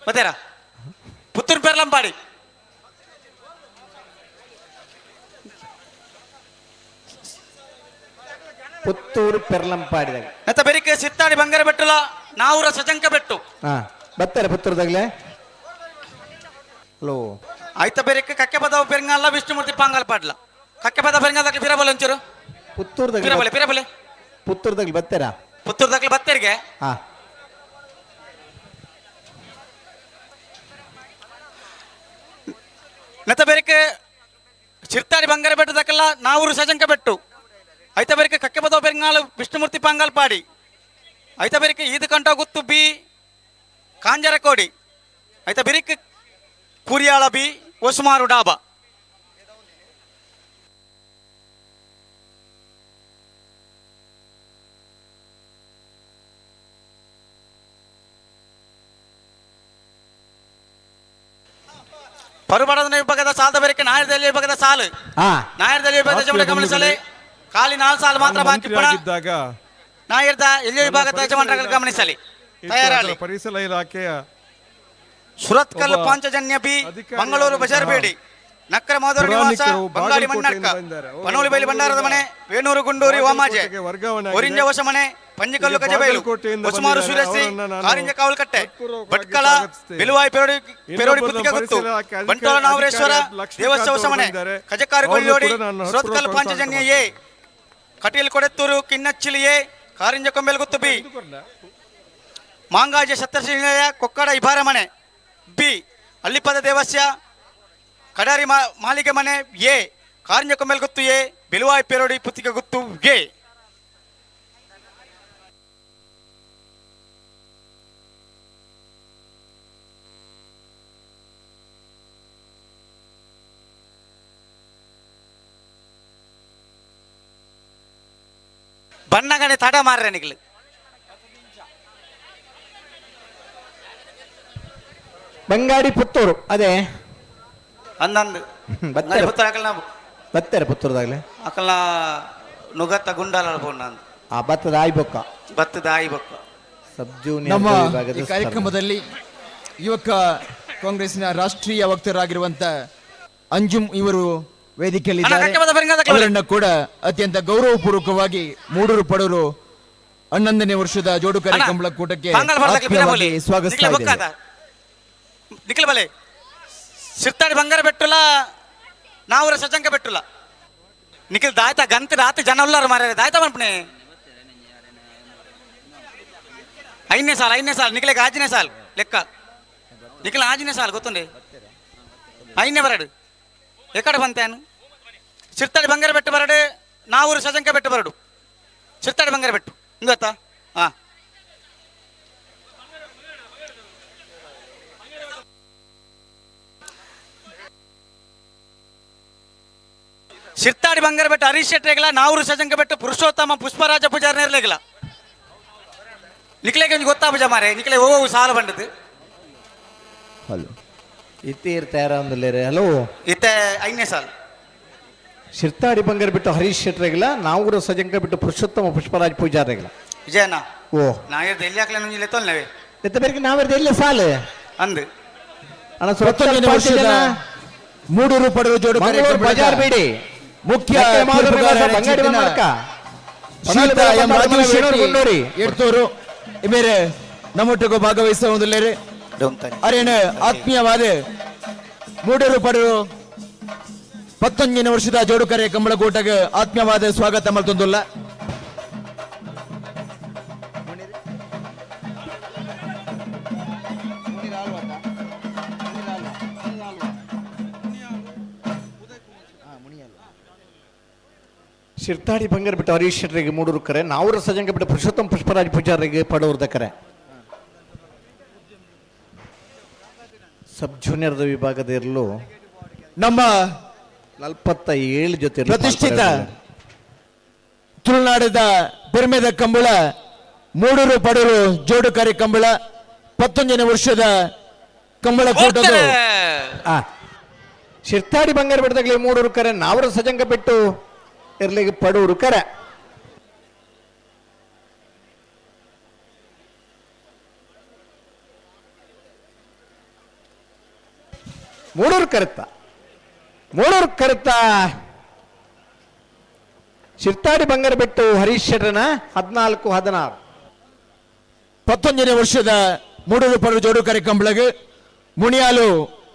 ಮತ್ತೇರ ಪುತ್ತೂರು ಪೆರ್ಲಂಪಾಡಿ ಪುತ್ತೂರು ಪೆರ್ಲಂಪಾಡಿದಾಗ ನೆತ್ತ ಬೆರಿಕೆ ಸಿತ್ತಾಡಿ ಬಂಗಾರ ಬೆಟ್ಟುಲ ನಾವೂರ ಸಜಂಕ ಬೆಟ್ಟು ಬರ್ತಾರೆ ಪುತ್ತೂರದಾಗಲೇ ಹಲೋ ಆಯ್ತ ಬೆರಿಕೆ ಕಕ್ಕೆ ಪದವ ಪೆರಂಗಲ್ಲ ವಿಷ್ಣುಮೂರ್ತಿ ಪಾಂಗಲ್ ಪಾಡ್ಲ ಕಕ್ಕೆ ಪದ ಪೆರಂಗದಾಗಲಿ ಪಿರಬಲ್ ಒಂಚೂರು ಪಿರಬಲೆ ಪುತ್ತೂರದಾಗಲಿ ಬರ್ತಾರಾ ಪುತ್ತೂರದಾಗಲಿ ಬತ್ತೇರಿಗೆ ನೆತ್ತ ಬೆರಿಕೆ ಚಿರ್ತಾಡಿ ಬಂಗಾರ ಬೆಟ್ಟದಕ್ಕಲ್ಲ ನಾವೂರು ಸಜಂಕ ಬೆಟ್ಟು ಐತ ಬೆರಿಕೆ ಕಕ್ಕೆ ಪದವ ಪೆರಂಗಾಲು ವಿಷ್ಣುಮೂರ್ತಿ ಪಾಂಗಲ್ ಪಾಡಿ ಐತ ಬೆರಿಕೆ ಈದು ಕಂಟ ಗುತ್ತು ಬಿ ಕಾಂಜರಕೋಡಿ ಐತ ಬೆರಿಕೆ ಕುರಿಯಾಳ ಬಿ ಒಸುಮಾರು ಡಾಬಾ ಪರುಬಡದ ವಿಭಾಗದ ಸಾಲದ ಬೆರಕೆ ನಾಯರದಲ್ಲಿ ವಿಭಾಗದ ಸಾಲು ನಾಯರದಲ್ಲಿ ವಿಭಾಗದ ಯಜಮಾನ ಗಮನಿಸಲಿ ಖಾಲಿ 4 ಸಾಲು ಮಾತ್ರ ಬಾಕಿ ನಾಯರದ ಎಲ್ಲಿಯ ವಿಭಾಗದ ಯಜಮಾನರು ಗಮನಿಸಲಿ ತಯಾರಾಗಲಿ ಪರಿಸರ ಇಲಾಖೆಯ ಸುರತ್ಕಲ್ ಪಾಂಚಜನ್ಯ ಬಿ ಮಂಗಳೂರು ಬಜಾರ್ಬೇಡಿ ನಕ್ಕರ ಮಾಧುರ ನಿವಾಸ ಬಂಗಾಳಿ ಮಣ್ಣಡ್ಕ ಪನೋಳಿ ಬೈಲಿ ಭಂಡಾರದ ಮನೆ ವೇಣೂರು ಗುಂಡೂರಿ ವಾಮಾಜೆ ಒರಿಂಜ ಹೊಸ ಮನೆ ಪಂಜಿಕಲ್ಲು ಕಜಬೈಲು ಹೊಸಮಾರು ಸೂರ್ಯಶ್ರೀ ಕಾರಿಂಜ ಕಾವಲ್ಕಟ್ಟೆ ಭಟ್ಕಳ ಬಿಲುವಾಯಿ ಪೆರೋಡಿ ಪುತ್ತಿಗೆ ಗುತ್ತು ಬಂಟೋಳ ನಾವರೇಶ್ವರ ದೇವಸ್ಥಾನ ಹೊಸ ಮನೆ ಕಜಕಾರು ಕೊಳ್ಳೋಡಿ ಸುರತ್ಕಲ್ ಪಾಂಚಜನ್ಯ ಎ ಕಟೀಲ್ ಕೊಡೆತ್ತೂರು ಕಿನ್ನಚ್ಚಿಲಿ ಎ ಕಾರಿಂಜ ಕೊಂಬೆಲ್ ಗುತ್ತು ಬಿ ಮಾಂಗಾಜೆ ಸಪ್ತಶ್ರೀನಿಲಯ ಕೊಕ್ಕಡ ಇಬಾರ ಮನೆ ಬಿ ಅಲ್ಲಿಪದ ದೇವಸ್ಯ ಕಡಾರಿ ಮಾಲಿಗೆ ಮನೆ ಎ ಕಾರಿಂಜ ಕೊಂಬೆಲ್ ಗುತ್ತು ಎ ಬಿಲುವಾಯಿ ಪೆರೋಡಿ ಪುತ್ತಿಗೆ ಗುತ್ತು ಎ ಬಣ್ಣಗಡೆ ತಡ ಮಾರ್ರೆ ನಿಕ್ಲು ಬಂಗಾಡಿ ಪುತ್ತೂರು ಅದೇ ಅಂದಂದು ಪುತ್ತೂರು ಅಕಲ್ನ ಬತ್ತಾರೆ ಪುತ್ತೂರದಾಗಲೇ ಅಕಲ್ನ ನುಗತ್ತ ಗುಂಡಾಲ ಬೋಣ ಆ ಭತ್ತದ ಆಯ್ಬೊಕ್ಕ ಭತ್ತದ ಆಯಿ ಬೊಕ್ಕ ಸಬ್ ಜೂನಿಯರ್ ನಮ್ಮ ವಿಭಾಗದ ಈ ಕಾರ್ಯಕ್ರಮದಲ್ಲಿ ಯುವಕ ಕಾಂಗ್ರೆಸ್ನ ರಾಷ್ಟ್ರೀಯ ವಕ್ತಾರರಾಗಿರುವಂತ ಅಂಜುಮ್ ಇವರು ವೇದಿಕೆಯಲ್ಲಿದ್ದಾರೆ. ಅವರನ್ನ ಕೂಡ ಅತ್ಯಂತ ಗೌರವಪೂರ್ವಕವಾಗಿ ಮೂಡೂರು ಪಡೂರು 11ನೇ ವರ್ಷದ ಜೋಡು ಕಾರ್ಯಕ್ರಮಗಳ ಕೂಟಕ್ಕೆ ಆತ್ಮೀಯವಾಗಿ ಸ್ವಾಗತಿಸ್ತಾ ಇದ್ದೇವೆ. ನಿಖಿಲ್ ಬಲೆ ಸಿರ್ತಾಡಿ ಬಂಗಾರ ಬೆಟ್ಟುಲ ನಾವರ ಸಜಂಕ ಬೆಟ್ಟುಲ ನಿಖಿಲ್ ದಾಯ್ತ ಗಂತ ರಾತ್ರಿ ಜನ ಉಲ್ಲಾರ ಮಾರ್ಯಾರ ದಾಯ್ತ ಮನ್ಪಣೆ 5ನೇ ಸಾಲ್ ನಿಖಿಲಿಗೆ 5ನೇ ಸಾಲ್ ಲೆಕ್ಕ ನಿಖಿಲ್ 5ನೇ ಸಾಲ್ ಗೊತ್ತುಂಡೆ 5ನೇ ಬರಡು ಎಕಡೆ ಬಂತೇನು ಸಿರ್ತಾಡಿ ಬಂಗಾರ ಬೆಟ್ಟು ಬರಡು ನಾವೂರು ಸಜಂಕ ಬೆಟ್ಟು ಬರಡು ಸಿರ್ತಾಡಿ ಬಂಗಾರ ಬೆಟ್ಟು ಹಿಂಗೆ ಗೊತ್ತಾ ಹಾಂ ಸಿರ್ತಾಡಿ ಬಂಗಾರ ಬೆಟ್ಟು ಹರೀಶ್ ಶೆಟ್ಟಿಗಳ ನಾವೂರು ಸಜಂಕ ಬೆಟ್ಟು ಪುರುಷೋತ್ತಮ ಪುಷ್ಪರಾಜ ಪೂಜಾರ ನೇರ್ಲೆಗಿಲ್ಲ ನಿಕ್ಲೆಗೆ ಗೊತ್ತಾ ಪೂಜಾ ಮಾರೆ ನಿಕ್ಲೆ ಓ ಸಾಲ ಬಂಡದು ಹಲೋ ಇತ್ತೆ ಇರ್ತಾರ ಅಂದಲೇರೆ ಹಲೋ ಇತ್ತೆ 5ನೇ ಸಾಲ್ ಶಿರ್ತಾಡಿ ಬಂಗಾರ ಬಿಟ್ಟು ಹರೀಶ್ ಶೆಟ್ರಿಗಿಲ್ಲ ನಾವೂರು ಸಜಂಕ ಬಿಟ್ಟು ಪುರುಷೋತ್ತಮ ಪುಷ್ಪರಾಜ್ ಪೂಜಾರಿಗಿಲ್ಲ ವಿಜಯನ ಓ ನಾ ಇರ್ದು ಎಲ್ಲಿ ಹಾಕ್ಲ ನುಂಜಿಲ್ಲ ತೊಲ್ನವೆ ಎತ್ತ ಬೇರೆ ನಾವಿರ್ದು ಎಲ್ಲ ಸಾಲು ಅಂದು ಅಣ್ಣ 11ನೇ ವರ್ಷದ ಮೂಡೂರು ಪಡೂರು ಜೋಡು ಕಾರ್ಯಕ್ರಮ ಬಜಾರ್ ಬೇಡಿ ಮುಖ್ಯ ಬಂಗಾಡಿ ಮಾಡ್ಕ ಎಡ್ತೋರು ಇಮೇರೆ ನಮ್ಮೊಟ್ಟಿಗೂ ಭಾಗವಹಿಸುವುದಿಲ್ಲರೆ ಅರೇನು ಆತ್ಮೀಯವಾದ ಮೂಡೂರು ಪಡೂರು 11ನೇ ವರ್ಷದ ಜೋಡು ಕಾರ್ಯಕ್ರಮಗಳ ಕೂಟಕ್ಕೆ ಆತ್ಮೀಯವಾದ ಸ್ವಾಗತ ಮಲ್ತೊಂದುಲ್ಲ. ಶಿರ್ತಾಡಿ ಬಂಗಾರ ಬಿಟ್ಟು ಹರೀಶ್ ಶೆಟ್ರಿಗೆ ಮೂಡೂರು ಕರೆ ನಾವೂರ ಸಜಂಗ ಬಿಟ್ಟು ಪುರುಷೋತ್ತಮ ಪುಷ್ಪರಾಜ್ ಪೂಜಾರಿಗೆ ಪಡೋರ್ದ ಕರೆ ಸಬ್ ಜೂನಿಯರ್ದ ವಿಭಾಗದ ಇರಲು ನಮ್ಮ 47 ಜೊತೆ ಪ್ರತಿಷ್ಠಿತ ತುಳುನಾಡದ ಬೆರ್ಮೆದ ಕಂಬಳ ಮೂಡೂರು ಪಡೂರು ಜೋಡು ಕಾರ್ಯಕ್ರಮ 11ನೇ ವರ್ಷದ ಕಂಬಳ ಕೂಟದ ಶಿರ್ತಾಡಿ ಬಂಗಾರ ಬಿಟ್ಟದಾಗಲೇ ಮೂಡೂರು ಕರೆ ನಾವೂರ ಸಜಂಗ ಬಿಟ್ಟು ಇರ್ಲಿಕ್ಕೆ ಪಡೂರು ಕರೆ ಮೂಡೂರು ಕರೆತ ಶಿರ್ತಾಡಿ ಬಂಗಾರ ಬಿಟ್ಟು ಹರೀಶ್ ಶೆಟ್ರನ 14-16 11ನೇ ವರ್ಷದ ಮೂಡೂರು ಪಡೂರು ಜೋಡು ಕಾರ್ಯಕ್ರಮಗಳಿಗೆ ಮುಣಿಯಾಲು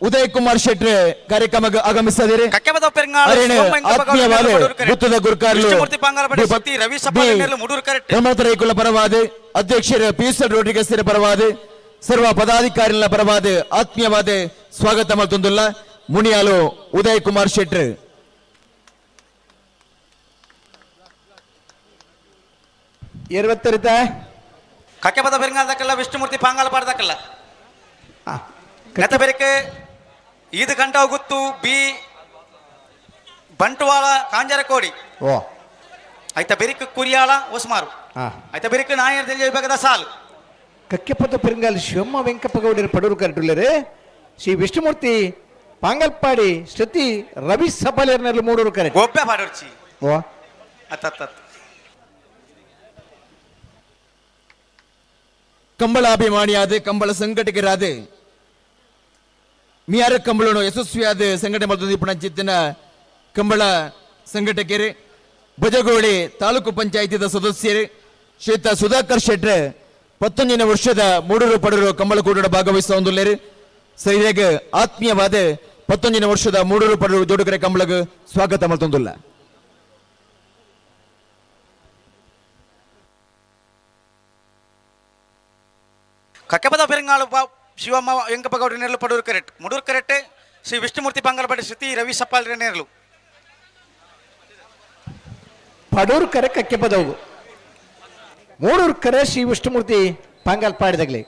ಉದಯ್ ಕುಮಾರ್ ಶೆಟ್ಟಿ ಕಾರ್ಯಕ್ರಮಕ್ಕೆ ಆಗಮಿಸಿದರೆ ಆತ್ಮೀಯವಾದ ಗುತ್ತದ ಗುರುಕಾರ್ಲು ರಮಣತ ರೈಕುಲ ಪರವಾದ ಅಧ್ಯಕ್ಷರ ಪಿಎಸ್ಎಲ್ ರೋಡ್ರಿಗಸ್ ಪರವಾದ ಸರ್ವ ಪದಾಧಿಕಾರಿಗಳ ಪರವಾದ ಆತ್ಮೀಯವಾದ ಸ್ವಾಗತ ಮಲ್ತೊಂದುಲ್ಲ ಮುಣಿಯಾಲು ಉದಯ್ ಕುಮಾರ್ ಶೆಟ್ಟಿ ಇರುವತ್ತರಿತ ಕಕ್ಕೆಪದ ಬೆರಂಗಾದಕ್ಕೆಲ್ಲ ವಿಷ್ಣುಮೂರ್ತಿ ಪಾಂಗಾಲ ಪಾಡ್ದಕ್ಕಲ್ಲ ಗತ ಬೆರಕೆ ಈದು ಗಂಟ ಹೋಗುತ್ತು ಬಿ ಬಂಟ್ವಾಳ ಕಾಂಜರಕೋಡಿ ಓ ಆಯ್ತ ಬೆರಿಕ ಕುರಿಯಾಳ ಒಸ್ಮಾರು ಆಯ್ತ ಬೆರಿಕ ನಾಯರ್ ವಿಭಾಗದ ಸಾಲು ಕಕ್ಕೆಪದ ಪೆರಂಗಾಲ್ ಶಿವಮ್ಮ ವೆಂಕಪ್ಪ ಗೌಡರ ಪಡೂರು ಕರೆಟುಳ್ಳರೆ ಶ್ರೀ ವಿಷ್ಣುಮೂರ್ತಿ ಪಾಂಗಲ್ಪಾಡಿ ಶ್ರುತಿ ರವಿ ಸಬಲೇರ್ನಲ್ಲಿ ಮೂಡೂರು ಕರೆ ಗೊಬ್ಬೆ ಪಾಡೋರ್ಚಿ ಓ ಅತ್ತತ್ತ ಕಂಬಳಾಭಿಮಾನಿಯಾದ ಕಂಬಳ ಸಂಘಟಕರಾದ ಮಿಯಾರ ಕಂಬಳನು ಯಶಸ್ವಿಯಾದ ಸಂಘಟನೆ ಮತ್ತು ಪುಣಚಿತ್ತಿನ ಕಂಬಳ ಸಂಘಟಕರು ಭಜಗೋಳಿ ತಾಲೂಕು ಪಂಚಾಯತಿದ ಸದಸ್ಯರು ಶ್ರೀಯುತ ಸುಧಾಕರ್ ಶೆಟ್ಟಿ 11ನೇ ವರ್ಷದ ಮೂಡೂರು ಪಡೂರು ಕಂಬಳ ಕೂಟದ ಭಾಗವಹಿಸುವುದಿಲ್ಲರು ಸರಿಯಾಗಿ ಆತ್ಮೀಯವಾದ 11ನೇ ವರ್ಷದ ಮೂಡೂರು ಪಡೂರು ಜೋಡುಕರೆ ಕಂಬಳಗೆ ಸ್ವಾಗತ ಮಲ್ತೊಂದುಲ್ಲ. ಕಕ್ಕೆಪದ ಪೆರಂಗಾಳು ಶಿವಮ್ಮ ವೆಂಕಪ್ಪ ಗೌಡ ನೇರ್ಲು ಪಡೂರು ಕರೆಟ್ ಮುಡೂರು ಕರೆಟ್ಟೆ ಶ್ರೀ ವಿಷ್ಣುಮೂರ್ತಿ ಪಾಂಗಲಪಾಡಿ ಶ್ರುತಿ ರವಿ ಸಪ್ಪಾಲ್ ನೇರ್ಲು ಪಡೂರು ಕರೆ ಕಕ್ಕೆಪದವು ಮೂಡೂರು ಕರೆ ಶ್ರೀ ವಿಷ್ಣುಮೂರ್ತಿ ಪಾಂಗಲ್ಪಾಡಿದಾಗಲಿ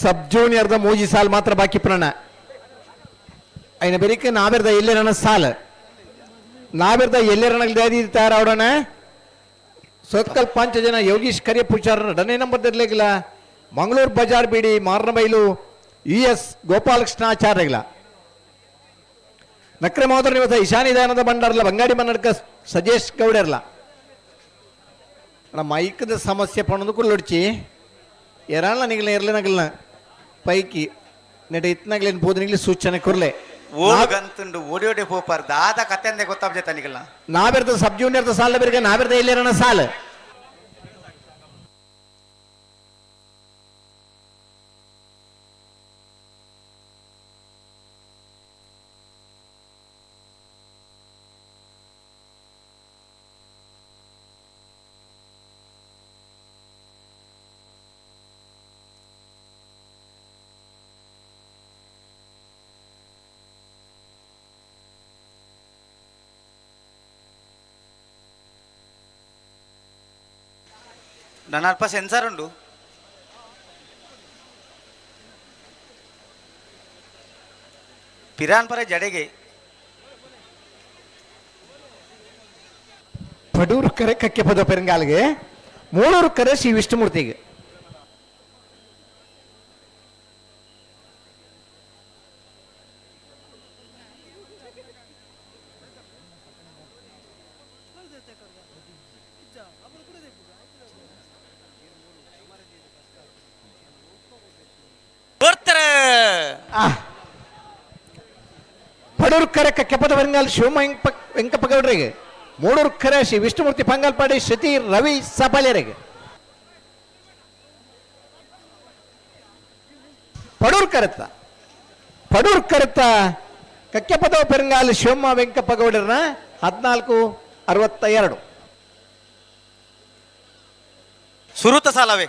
ಸಬ್ ಜೂನಿಯರ್ದ ಮೂಜಿ ಸಾಲ್ ಮಾತ್ರ ಬಾಕಿ ಪುರಾಣ అయిన ಬೆರಿಕೆ ನಾವೆರ್ದ ಎಲ್ಲೆರನ ಸಾಲ್ ನಾವೆರ್ದ ಎಲ್ಲೆರನಗಲ್ ದಾದಿ ತಯಾರಾವಡಣ ಸೊತ್ಕಲ್ 5 ಜನ ಯೋಗೀಶ್ ಕರಿಯ ಪೂಜಾರ 2ನೇ ನಂಬರ್ ದರ್ಲೆಗಿಲ್ಲ ಮಂಗಳೂರು ಬಜಾರ್ ಬಿಡಿ ಮಾರ್ನಬೈಲು ES ಗೋಪಾಲಕೃಷ್ಣಾಚಾರ್ಯಗಳ ನಕ್ರೆ ಮೋದರ್ ನಿವಸ ಇಶಾನಿದಾನದ ಬಂಡಾರ್ಲ ಬಂಗಾಡಿ ಮನ್ನಡ್ಕ ಸಜೇಶ್ ಗೌಡರ್ಲ ಮೈಕದ ಸಮಸ್ಯೆ ಪಣದು ಕುಳ್ಳೊಡ್ಚಿ ಎರಾಳ ನಿಗಲ ಇರ್ಲಿನಗಲ್ನ ಪೈಕಿ ನೆಟ ಇತ್ನಾಗ್ಲೇನು ಬೋಧನಿಗ್ಲಿ ಸೂಚನೆ ಕೊರ್ಲೆ ಓಗಂತುಂಡು ಓಡಿ ಓಡಿ ಹೋಪಾರ್ ದಾದ ಕತೆ ಅಂದೆ ಗೊತ್ತಾಗ್ಜೈತ ನಿಗಲ್ಲ ನಾವೆರ್ದ ಸಬ್ ಜೂನಿಯರ್ದ ಸಾಲ ಬೇರೆ ನಾವೆರ್ದ ಇಲ್ಲಿರನ ಸಾಲ ನನ್ನ ಅಲ್ಪ ಸೆನ್ಸರ್ ಉಂಡು ಪಿರಾನ್ ಪರ ಜಡೆಗೆ ಪಡೂರು ಕರೆ ಕಕ್ಕೆ ಪದ ಪೆರಂಗಾಲ್ಗೆ ಮೂಳೂರು ಕರೆ ಶ್ರೀ ವಿಷ್ಣುಮೂರ್ತಿಗೆ ಪಡೂರು ಕರೆ ಕಕ್ಕೆ ಪದ ಪೆರಂಗಾಲ್ ಶಿವಮ ವೆಂಕಪ್ಪ ಗೌಡ್ರಿಗೆ ಮೂಡೂರು ಕರೆ ಶ್ರೀ ವಿಷ್ಣುಮೂರ್ತಿ ಪಂಗಲ್ಪಾಡಿ ಶ್ರುತಿ ರವಿ ಸಪಾಳ್ಯರಿಗೆ ಪಡೂರು ಕರೆತ ಕಕ್ಕೆ ಪದವ ಪೆರಂಗಾಲ್ ಶಿವಮ್ಮ ವೆಂಕಪ್ಪ ಗೌಡರನ್ನ 1462 ಸುರುತ ಸಾಲವೇ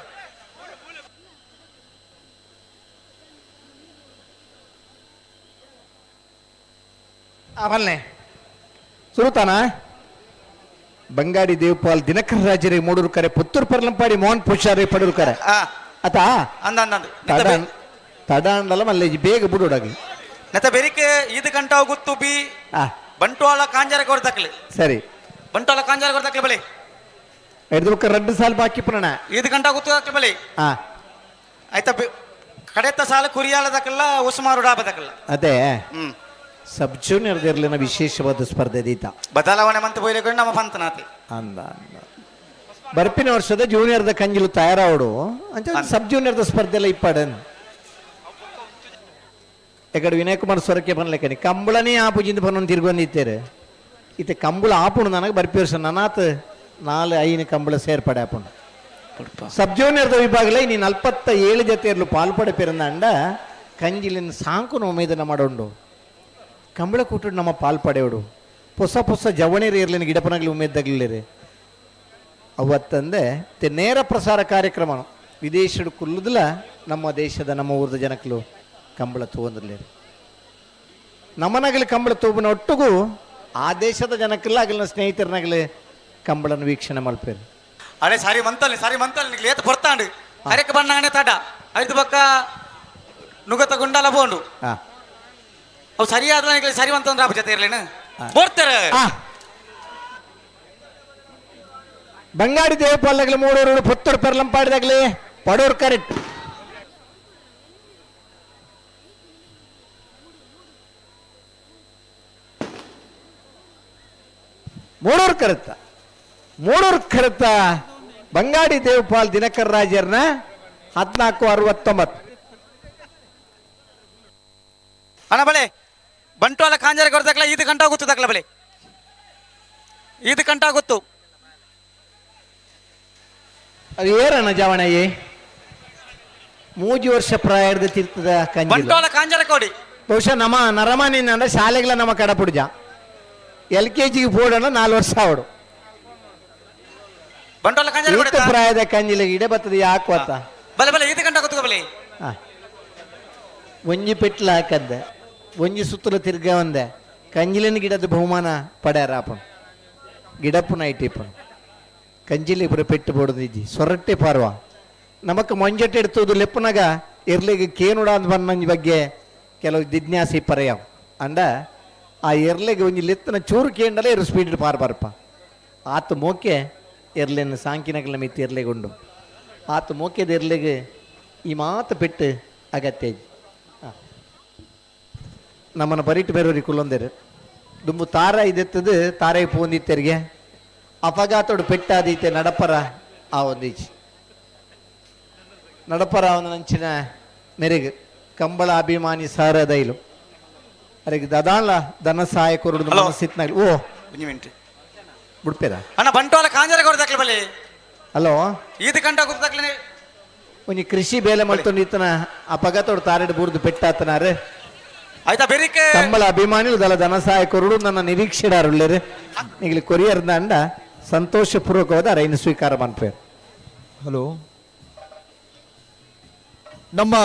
ಅವಲ್ನೆ ಸುರುತಾನ ಬಂಗಾಡಿ ದೇವಪಾಲ್ ದಿನಕರ ರಾಜರೇ ಮೂಡೂರು ಕರೆ ಪುತ್ತೂರು ಪರ್ಲಂಪಾಡಿ ಮೋಹನ್ ಪುಷಾರಿ ಪಡೂರು ಕರೆ ಆತಾ ತಡ ಅಂಡಲ್ಲ ಮಲ್ಲೆ ಬೇಗ ಬಿಡೋಡಾಗಿ ನತ ಬೆರಿಕೆ ಇದು ಗಂಟ ಗೊತ್ತು ಬಿ ಬಂಟ್ವಾಳ ಕಾಂಜಾರ ಕೊಡ್ತಕ್ಲೆ ಸರಿ ಬಂಟ್ವಾಳ ಕಾಂಜಾರ ಕೊಡ್ತಕ್ಲೆ ಬಲೆ ಹಿಡಿದು ರಡ್ಡು ಸಾಲ್ ಬಾಕಿ ಪುರಾಣ ಇದು ಗಂಟ ಗೊತ್ತು ತಕ್ಲೆ ಬಲೆ ಆಯ್ತಾ ಕಡೆತ ಸಾಲ ಕುರಿಯಾಲದಕ್ಕಲ್ಲ ಉಸ್ಮಾರು ಡಾಬದಕ್ಕಲ್ಲ ಅದೇ ಸಬ್ ಜೂನಿಯರ್ ಇರ್ಲಿನ ವಿಶೇಷವಾದ ಸ್ಪರ್ಧೆ ದೀತ ಬದಲಾವಣೆ ಮಂತ್ ಬೈಲೆಕೊಂಡು ನಮ್ಮ ಪಂತನಾತಿ ಅಂದ ಬರ್ಪಿನ ವರ್ಷದ ಜೂನಿಯರ್ದ ಕಂಜಿಲು ತಯಾರಾವಡು ಅಂತ ಸಬ್ ಜೂನಿಯರ್ದ ಸ್ಪರ್ಧೆ ಎಲ್ಲ ಇಪ್ಪಾಡನ್ ಎಕಡೆ ವಿನಯ್ ಕುಮಾರ್ ಸ್ವರಕ್ಕೆ ಬನ್ಲೆಕ್ಕನಿ ಕಂಬಳನೇ ಆಪುಜಿಂದ ಬನ್ನೊಂದು ತಿರ್ಗೊಂದಿತ್ತೇರೆ ಇತ್ತೆ ಕಂಬಳ ಆಪುಣು ನನಗೆ ಬರ್ಪಿ ವರ್ಷ ನನಾತ್ 4-5 ಕಂಬಳ ಸೇರ್ಪಡೆ ಆಪುಂಡು ಸಬ್ ಜೂನಿಯರ್ದ ವಿಭಾಗಲೇ ನೀನು 47 ಜೊತೆಯರ್ಲು ಪಾಲ್ಪಡೆ ಪೆರಂದಂಡ ಕಂಜಿಲಿನ ಸಾಂಕು ನೋಮೇದನ ಮಾಡೋಂಡು ಕಂಬಳ ಕೂಟು ನಮ್ಮ ಪಾಲ್ಪಡೆಯೋಡು ಹೊಸ ಜವಣೇರಿ ಇರ್ಲಿನ ಗಿಡಪನಗಳು ಉಮೇದಾಗಲಿರಿ ಅವತ್ತಂದೆ ನೇರ ಪ್ರಸಾರ ಕಾರ್ಯಕ್ರಮ ವಿದೇಶಡು ಕುಲ್ಲುದಿಲ್ಲ ನಮ್ಮ ದೇಶದ ನಮ್ಮ ಊರದ ಜನಕ್ಕಲು ಕಂಬಳ ತಗೊಂದಿರ್ಲಿರಿ ನಮ್ಮನಗಲಿ ಕಂಬಳ ತೂಬನ ಒಟ್ಟಿಗೂ ಆ ದೇಶದ ಜನಕ್ಕೆಲ್ಲ ಆಗಲಿನ ಸ್ನೇಹಿತರನಾಗಲಿ ಕಂಬಳನ ವೀಕ್ಷಣೆ ಮಲ್ಪೇರು ಅರೆ ಸಾರಿ ಮಂತಲ್ಲಿ ಲೇತ ಬರ್ತಾಂಡು ಅರೆಕ್ಕೆ ಬಣ್ಣಾಗನೆ ತಡ ಐದು ಪಕ್ಕ ನುಗತ ಗುಂಡಲ ಬೋಂಡು ಅವು ಸರಿಯಾದ ಸರಿವಂತ ಜೊತೆ ಇರ್ಲೇನು ಬೋಡ್ತಾರೆ ಬಂಗಾಡಿ ದೇವಪಾಲಾಗಲಿ ಮೂಡೂರು ಪುತ್ತೂರು ಪೆರ್ಲಂಪಾಡಿದಾಗಲಿ ಪಡೂರು ಕರೆಕ್ಟ್ ಮೂಡೂರು ಕರೆತ ಬಂಗಾಡಿ ದೇವಪಾಲ್ ದಿನಕರ್ ರಾಜರ್ನ 1469 ಅಣ್ಣ ಬಲೆ ಬಂಟ್ವಾಳ ಕಾಂಜಾರ ಕೊಡ್ತಕ್ಲ 5 ಗಂಟೆ ಗೊತ್ತು ತಕ್ಲ ಬಲೆ 5 ಗಂಟೆ ಗೊತ್ತು ಅದು ಏರಣ್ಣ ಜಾವಣಯ್ಯ 3 ವರ್ಷ ಪ್ರಾಯದ ತೀರ್ಥದ ಕಂಜಿ ಬಂಟ್ವಾಳ ಕಾಂಜಾರ ಕೊಡಿ ಬಹುಶಃ ನಮ್ಮ ನರಮಾನಿನ ಶಾಲೆಗಳ ನಮ್ಮ ಕಡಪುಡ್ಜ LKGಗೆ ಪೋಡಣ 4 ವರ್ಷ ಅವಡು ಬಂಟ್ವಾಳ ಕಾಂಜಾರ ಪ್ರಾಯದ ಕಂಜಿಲ ಗಿಡ ಬರ್ತದೆ ಯಾಕೆ ಅಂತ ಬಲೆ 5 ಗಂಟೆ ಗೊತ್ತು ಬಲೆ ಒಂಜಿ ಪೆಟ್ಲ ಹಾಕದ್ದೆ ಒಂಜಿ ಸುತ್ತಲ ತಿರ್ಗ ಒಂದೆ ಕಂಜಿಲಿನ ಗಿಡದ ಬಹುಮಾನ ಪಡ್ಯಾರಾಪನ್ ಗಿಡಪ್ಪನ ಐಟಿಪ್ಪನ್ ಕಂಜಿಲಿ ಪುರ ಪೆಟ್ಟು ಬೋಡದಿಜ್ಜಿ ಸೊರಟ್ಟೆ ಪಾರ್ವ ನಮಕ್ ಮೊಂಜೆಟ್ಟೆ ಎಡ್ತೋದು ಲೆಪ್ಪನಾಗ ಇರ್ಲಿಗೆ ಕೇನುಡ ಅಂತ ಬನ್ನಂಜ ಬಗ್ಗೆ ಕೆಲವು ಜಿಜ್ಞಾಸಿ ಪರ್ಯಾವ ಅಂಡ ಆ ಎರ್ಲೆಗೆ ಒಂಜಿ ಲೆತ್ತನ ಚೂರು ಕೇಂಡಲೇ ಇರು ಸ್ಪೀಡ್ ಪಾರ್ ಬರ್ಪ ಆತ ಮೋಕೆ ಎರ್ಲೆನ ಸಾಂಕಿನಗಲ ಮಿತ್ತಿ ಎರ್ಲೆಗೊಂಡು ಆತ ಮೋಕೆದ ಎರ್ಲೆಗೆ ಈ ಮಾತು ಪೆಟ್ಟು ಅಗತ್ಯ ನಮ್ಮನ್ನು ಬರಿಟ್ಟು ಬೇರೆಯವ್ರಿಗೆ ಕುಲ್ಲೊಂದೇರು ದುಂಬು ತಾರ ಇದೆತ್ತದು ತಾರೆ ಪೋಂದಿತ್ತರಿಗೆ ಅಪಘಾತೋಡು ಪೆಟ್ಟಾದೀತೆ ನಡಪರ ಆ ಒಂದೀಚಿ ನಡಪರ ಒಂದು ನಂಚಿನ ಮೆರೆಗೆ ಕಂಬಳ ಅಭಿಮಾನಿ ಸಾರ ದೈಲು ಅರೆಗೆ ದದಾಳ ಧನ ಸಹಾಯ ಕೊರಡು ಮನಸ್ಸಿತ್ನಾಗ ಓ ಒಂಜಿ ಮಿನಿಟ್ ಬಿಡ್ಪೇದ ಅಣ್ಣ ಬಂಟ್ವಾಳ ಕಾಂಜರ ಕೊಡ್ದಾಕ್ಲೆ ಬಲೆ ಹಲೋ ಈದ್ ಕಂಟ ಗುರ್ದಾಕ್ಲೆ ಒಂಜಿ ಕೃಷಿ ಬೇಲೆ ಮಲ್ತೊಂಡು ಈತನ ಅಪಘಾತೋಡು ತಾರೆಡು ಬುರ್ದು ಪೆಟ್ಟಾತನಾರೆ ಆಯ್ತಾ ಬೇರಿಕೆ ಕಂಬಳ ಅಭಿಮಾನಿ ದಲ ಧನ ಸಹಾಯ ಕೊರಡು ನನ್ನ ನಿರೀಕ್ಷೆಡಾರುಳ್ಳೇರು ನಿಗಲಿ ಕೊರಿಯರ್ ಅಂಡ ಸಂತೋಷಪೂರ್ವಕವಾದ ರೈನು ಸ್ವೀಕಾರ ಮಾಡ್ಪೇರು. ಹಲೋ, ನಮ್ಮ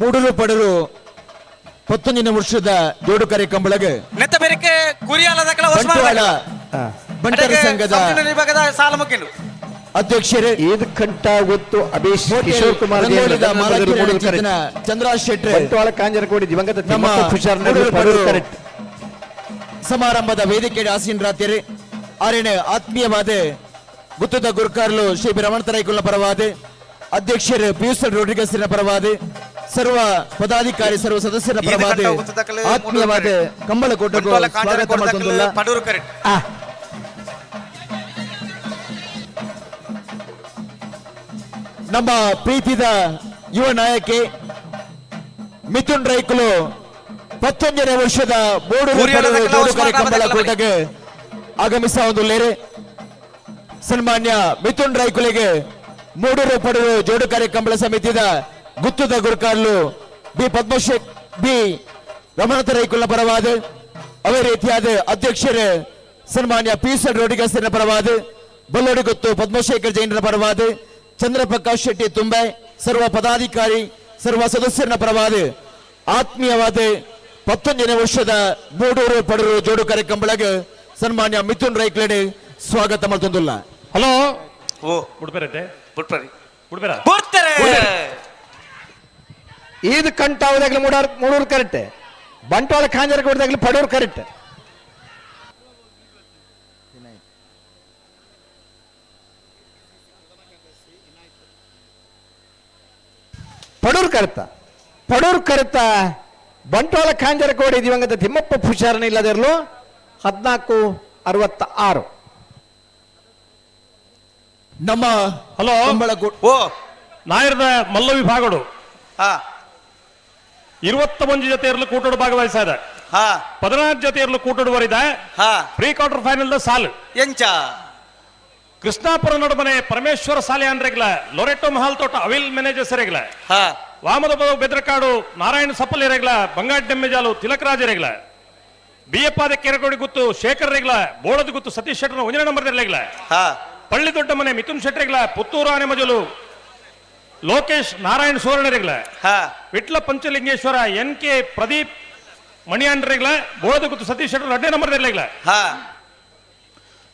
ಮೂಡಲು ಪಡರು 11ನೇ ವರ್ಷದ ಜೋಡುಕರೆ ಕಂಬಳಗೆ ನೆತ್ತ ಬೇರಿಕೆ ಕುರಿಯಾಲದಕಲ ಬಂಟ್ವಾಳ ಬಂಟರ ಸಂಘದ ವಿಭಾಗದ ಸಾಲ ಮುಗಿಂಡು ಅಧ್ಯಕ್ಷರೇ ಏದು ಕಂಟ ಗೊತ್ತು ಅಭೀಶ್ ಕಿಶೋರ್ ಕುಮಾರ್ ಚಂದ್ರ ಶೆಟ್ಟಿ ಬಂಟ್ವಾಳ ಕಾಂಜರಕೋಡಿ ದಿವಂಗತ ನಮ್ಮ ಕರೆಕ್ಟ್ ಸಮಾರಂಭದ ವೇದಿಕೆ ಆಸೀನರಾತ್ಯರೆ ಆರೇನೆ ಆತ್ಮೀಯವಾದ ಗುತ್ತದ ಗುರುಕಾರ್ಲು ಶ್ರೀ ರಮಣತ ರೈಕುಲ ಪರವಾದ ಅಧ್ಯಕ್ಷರು ಪಿಯೂಷ್ ರೋಡ್ರಿಗಸ್ನ ಪರವಾದ ಸರ್ವ ಪದಾಧಿಕಾರಿ ಸರ್ವ ಸದಸ್ಯರ ಪರವಾದ ಆತ್ಮೀಯವಾದ ಕಂಬಳ ಕೋಟಗೂ ಸ್ವಾಗತ ಮಾಡ್ತಂದುಲ್ಲ. ನಮ್ಮ ಪ್ರೀತಿದ ಯುವ ನಾಯಕಿ ಮಿಥುನ್ ರೈಕುಲು 11ನೇ ವರ್ಷದ ಜೋಡುಕರೆ ಕಂಬಳ ಕೂಟಕ್ಕೆ ಆಗಮಿಸ ಒಂದುಲ್ಲೇರೆ ಸನ್ಮಾನ್ಯ ಮಿಥುನ್ ರೈಕುಲಿಗೆ ಮೂಡೂರು ಪಡೂರು ಜೋಡುಕರೆ ಕಂಬಳ ಸಮಿತಿದ ಗುತ್ತದ ಗುರುಕಾರ್ಲು ಬಿ ರಮಣತ ರೈಕುಲ್ನ ಪರವಾದ ಅವೇ ರೀತಿಯಾದ ಅಧ್ಯಕ್ಷರು ಸನ್ಮಾನ್ಯ ಪಿಯೂಷ್ ರೋಡಿಗಸ್ನ ಪರವಾದ ಬಲ್ಲೋಡಿ ಗೊತ್ತು ಪದ್ಮಶೇಖರ್ ಜೈನರ ಪರವಾದ ಚಂದ್ರಪ್ರಕಾಶ್ ಶೆಟ್ಟಿ ತುಂಬೆ ಸರ್ವ ಪದಾಧಿಕಾರಿ ಸರ್ವ ಸದಸ್ಯರ ಪರವಾದ ಆತ್ಮೀಯವಾದ 11ನೇ ವರ್ಷದ ಮೂಡೂರು ಪಡೂರು ಜೋಡುಕರೆ ಕಂಬಳಗೆ ಸನ್ಮಾನ್ಯ ಮಿಥುನ್ ರೈಕ್ಲೆಡೆ ಸ್ವಾಗತ ಮಾಡ್ತಂದುಲ್ಲ. ಹಲೋ ಓ ಬಿಡ್ಬೇರತ್ತೆ ಬಿಟ್ಪರಿ ಬಿಡ್ಬೇರ ಬರ್ತಾರೆ ಈದ್ ಕಂಟ ಹೋದಾಗ್ಲಿ ಮೂಡೂರು ಕರೆಕ್ಟ್, ಬಂಟ್ವಾಳ ಕಾಂಜರಕ್ಕೆ ಹೋದಾಗ್ಲಿ ಪಡೂರು ಕರೆಕ್ಟ್. ಪಡೂರು ಕರೆತ ಬಂಟ್ವಾಳ ಕಾಂಜರಕೋಡಿ ದಿವಂಗತ ತಿಮ್ಮಪ್ಪ ಪುಷಾರಣ ಇಲ್ಲದಿರಲು 1466 ನಮ್ಮ ಹಲೋ ಓ ನಾಯರದ ಮಲ್ಲ ವಿಭಾಗಡು 21 ಜೊತೆಯರಲು ಕೂಟೋಡು ಭಾಗವಹಿಸಿದ 14 ಜೊತೆಯರಲು ಕೂಟೋಡು ಬರಿದ ಪ್ರೀ ಕ್ವಾರ್ಟರ್ ಫೈನಲ್ ಸಾಲು ಎಂಚ ಕೃಷ್ಣಾಪುರ ನಡುಮನೆ ಪರಮೇಶ್ವರ ಸಾಲೆ ಅನ್ರೆಗ್ಲ ಲೊರೆಟೋ ಮಹಾಲ್ ತೋಟ ಅವಿಲ್ ಮ್ಯಾನೇಜರ್ಸ್ ರೆಗ್ಲ ವಾಮದ ಬೆದ್ರಕಾಡು ನಾರಾಯಣ ಸಪ್ಪಲ್ ರೆಗ್ಲ ಬಂಗಾಡ್ ಡೆಮ್ಮೆಜಾಲು ತಿಲಕರಾಜ ರೆಗ್ಲ ಬಿಯಪ್ಪಾದ ಕೆರೆಕೋಡಿ ಗುತ್ತು ಶೇಖರ್ ರೆಗ್ಲ ಬೋಳದ ಗುತ್ತು ಸತೀಶ್ ಶೆಟ್ಟರ್ 1ನೇ ನಂಬರ್ ರೆಗ್ಲ ಪಳ್ಳಿ ದೊಡ್ಡ ಮನೆ ಮಿಥುನ್ ಶೆಟ್ರೆಗ್ಲ ಪುತ್ತೂರು ಆನೆ ಮಜಲು ಲೋಕೇಶ್ ನಾರಾಯಣ್ ಸುವರ್ಣ ರೆಗ್ಲ ವಿಟ್ಲ ಪಂಚಲಿಂಗೇಶ್ವರ NK ಪ್ರದೀಪ್ ಮಣಿಯಾನ್ ರೆಗ್ಲ ಬೋಳದ ಗುತ್ತು ಸತೀಶ್ ಶೆಟ್ಟರ್ 2ನೇ ನಂಬರ್ ರೆಗ್ಲ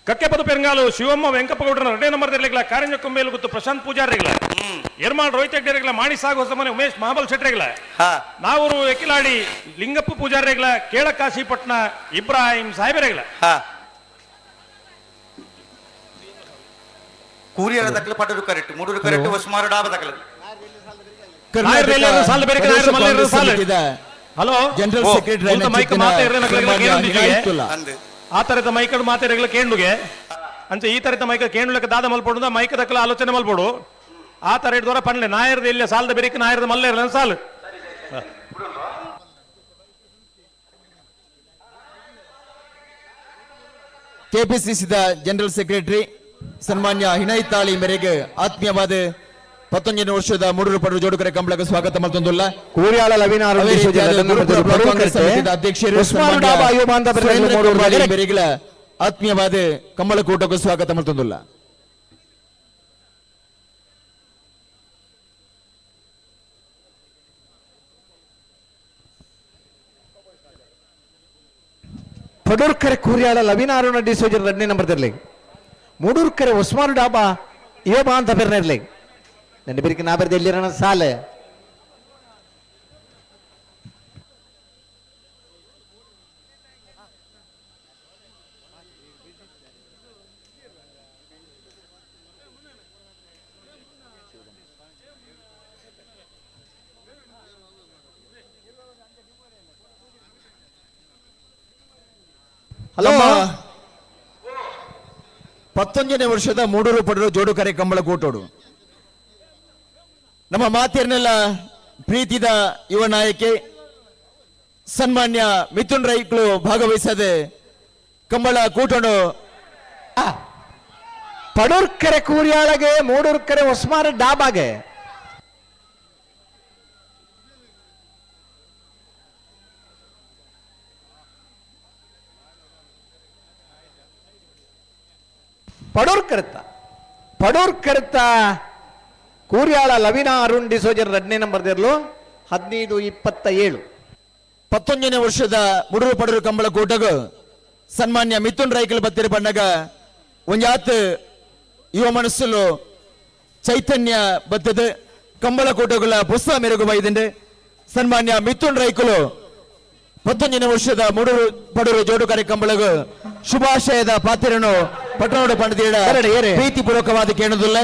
ಕಕ್ಕೆಪದ ಪೆರಂಗಾಲು ಶಿವಮ್ಮ ವೆಂಕಪ್ಪಗೌಡರ 2ನೇ ನಂಬರ್ ರೆಗ್ಲ ಕಾರಂಜ ಕೊಂಬೇಲು ಗುತ್ತು ಪ್ರಶಾಂತ್ ಪೂಜಾರ್ ರೆಗ್ಲ ಎರ್ಮಾಳ್ ರೋಹಿತ್ ಹೆಗ್ಡೆ ರೆಗ್ಲ ಮಾಣಿ ಸಾಗು ಹೊಸಮನೆ ಉಮೇಶ್ ಮಹಾಬಲ್ ಶೆಟ್ಟಿ ರೆಗ್ಲ ನಾವೂರು ಎಕಿಲಾಡಿ ಲಿಂಗಪ್ಪ ಪೂಜಾರ್ ರೆಗ್ಲ ಕೇಳಕಾಶಿಪಟ್ನ ಇಬ್ರಾಹಿಂ ಸಾಹೇಬ್ ರೆಗ್ಲ ಕೂರಿಯರ ದಕ್ಕಲು ಪಡೂರು ಕರೆಕ್ಟ್ ಮೂಡೂರು ಕರೆಕ್ಟ್ ಹೊಸಮಾರು ಡಾಬ ದಕ್ಕಲು ಹಲೋ ಜನರಲ್ ಸೆಕ್ರೆಟರಿ ಮೈಕ್ ಆ ತರದ ಮೈಕಡು ಮಾತಾಡಗಳ ಕೇಂಡುಗೆ ಅಂಚೆ ಈ ತರದ ಮೈಕ ಕೇಂಡುಲಕ್ಕೆ ದಾದ ಮಲ್ಪಡು ಮೈಕ ದಕ್ಕಲ ಆಲೋಚನೆ ಮಲ್ಪಡು ಆ ತರ ಇಡ್ದವರ ಪಂಡ್ಲೆ ನಾಯರದ ಇಲ್ಲ ಸಾಲದ ಬೆರಿಕ ನಾಯರದ ಮಲ್ಲ ಇರಲ್ಲ ಸಾಲು ಕೆಪಿಸಿಸಿದ ಜನರಲ್ ಸೆಕ್ರೆಟರಿ ಸನ್ಮಾನ್ಯ ಹಿನೈತಾಳಿ ಮೇರೆಗೆ ಆತ್ಮೀಯವಾದ 11ನೇ ವರ್ಷದ ಮೂಡೂರು ಪಡೂರು ಜೋಡುಕರೆ ಕಂಬಳಕ್ಕೆ ಸ್ವಾಗತ ಮಾಡ್ತಂದುಲ್ಲ. ಕೂರಿಯಾಳ ಲವಿನಾರು ಅಧ್ಯಕ್ಷರು ಆತ್ಮೀಯವಾದ ಕಂಬಳ ಕೂಟಕ್ಕೆ ಸ್ವಾಗತ ಮಾಡ್ತಂದುಲ್ಲ. ಪಡೂರ್ಕರೆ ಕೂರಿಯಾಳ ಲವಿನಾರು ಡಿಸೋಜರ್ 2ನೇ ನಂಬರ್ ಇರಲಿ ಮೂಡೂರ್ಕರೆ ಉಸ್ಮಾನ್ ಡಾಬಾ ಯುವ ಅಂತ ಬೇರೆ ಇರಲಿ ನೆನಪಿರಿಕೆ ನಾ ಬರ್ದು ಎಲ್ಲಿರೋಣ ಸಾಲೆ ಹಲೋ 19ನೇ ವರ್ಷದ ಮೂಡೂರು ಪಡರು ಜೋಡುಕರೆ ಕಂಬಳ ಕೂಟೋಡು ನಮ್ಮ ಮಾತೇರ್ನೆಲ್ಲ ಪ್ರೀತಿದ ಯುವ ನಾಯಕಿ ಸನ್ಮಾನ್ಯ ಮಿಥುನ್ ರೈಕ್ಲು ಭಾಗವಹಿಸದೆ ಕಂಬಳ ಕೂಟೋಡು ಪಡೂರ್ಕೆರೆ ಕೂರ್ಯಾಳಗೆ ಮೂಡೂರ್ಕೆರೆ ಒಸ್ಮಾನ ಡಾಬಾಗೆ ಪಡೂರ್ ಕರೆತ ಕೂರ್ಯಾಳ ಲವಿನಾ ಅರುಣ್ ಡಿಸೋಜರ್ 2ನೇ ನಂಬರ್ದಿರ್ಲು 15-27 19ನೇ ವರ್ಷದ ಮುಡೂರು ಪಡರು ಕಂಬಳ ಕೂಟಗ ಸನ್ಮಾನ್ಯ ಮಿಥುನ್ ರೈಕಲ್ ಬತ್ತಿರ ಪಂಡಗ ಒಂಜಾತ್ ಯುವ ಮನಸ್ಸುಲು ಚೈತನ್ಯ ಬತ್ತದ ಕಂಬಳ ಕೂಟಗಳ ಪುಸ್ತಕ ಮೆರುಗು ಬೈದಂಡೆ ಸನ್ಮಾನ್ಯ ಮಿಥುನ್ ರೈಕಲು 19ನೇ ವರ್ಷದ ಮೂಡೂರು ಪಡೂರು ಜೋಡುಕರೆ ಕಂಬಳಗ ಶುಭಾಶಯದ ಪಾತ್ರನು ಪಟ್ಟಣೋಡು ಪಂಡಿತ ಪ್ರೀತಿ ಪೂರ್ವಕವಾದ ಕೇಳುದಿಲ್ಲ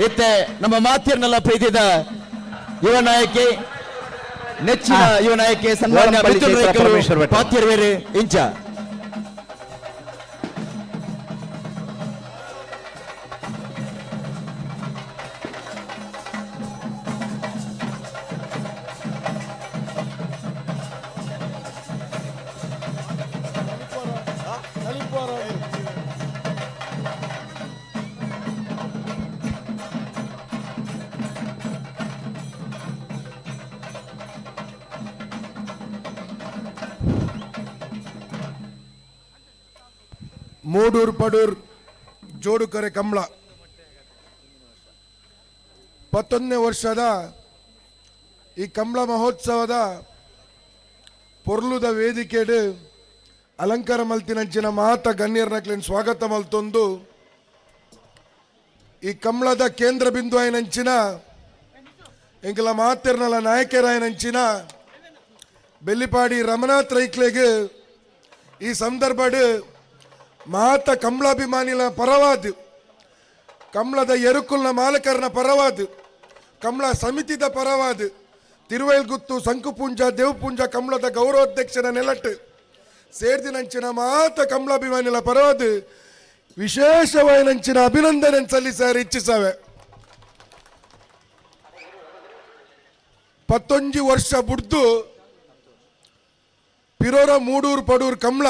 ಇತ್ತೆ ನಮ್ಮ ಮಾತಿಯನ್ನೆಲ್ಲ ಪ್ರೀತಿದ ಯುವ ನಾಯಕಿ ನೆಚ್ಚಿನ ಯುವ ನಾಯಕಿ ಸನ್ಮಾನ್ಯ ಮಿಥುನ್ ರೈಕಲು ಪಾತ್ರವೇರೆ ಇಂಚ ಮೂಡೂರು ಪಡೂರ್ ಜೋಡುಕರೆ ಕಂಬಳ 11ನೇ ವರ್ಷದ ಈ ಕಂಬಳ ಮಹೋತ್ಸವದ ಪೊರ್ಲುದ ವೇದಿಕೆಡು ಅಲಂಕಾರ ಮಲ್ತಿನಂಚಿನ ಮಹತ ಗಣ್ಯರ್ನಕ್ಲಿನ ಸ್ವಾಗತ ಮಲ್ತೊಂದು ಈ ಕಂಬಳದ ಕೇಂದ್ರ ಬಿಂದು ಆಯ್ನಂಚಿನ ಎಂಕಲ ಮಾತೆರ್ನಲ ನಾಯಕರಾಯನಂಚಿನ ಬೆಲ್ಲಿಪಾಡಿ ರಮನಾಥ್ ರೈಕ್ಲೆಗೆ ಈ ಸಂದರ್ಭಡು ಮಹತ ಕಂಬಳಾಭಿಮಾನಿಗಳ ಪರವಾದ ಕಂಬಳದ ಎರುಕುಲ್ನ ಮಾಲಕರನ ಪರವಾದ ಕಂಬಳ ಸಮಿತಿದ ಪರವಾದ ತಿರುವೈಲ್ಗುತ್ತು ಸಂಕುಪುಂಜ ದೇವಪುಂಜ ಕಂಬಳದ ಗೌರವಾಧ್ಯಕ್ಷನ ನೆಲಟ್ಟು ಸೇರ್ದಿನಂಚಿನ ಮಹತ ಕಂಬಳಾಭಿಮಾನಿಗಳ ಪರವಾದ ವಿಶೇಷವಾಯಿನಂಚಿನ ಅಭಿನಂದನೆ ಸಲ್ಲಿಸಾರ ಇಚ್ಛಿಸವೆ 11 ವರ್ಷ ಬುಡ್ದು ಪಿರೋರ ಮೂಡೂರು ಪಡೂರು ಕಂಬಳ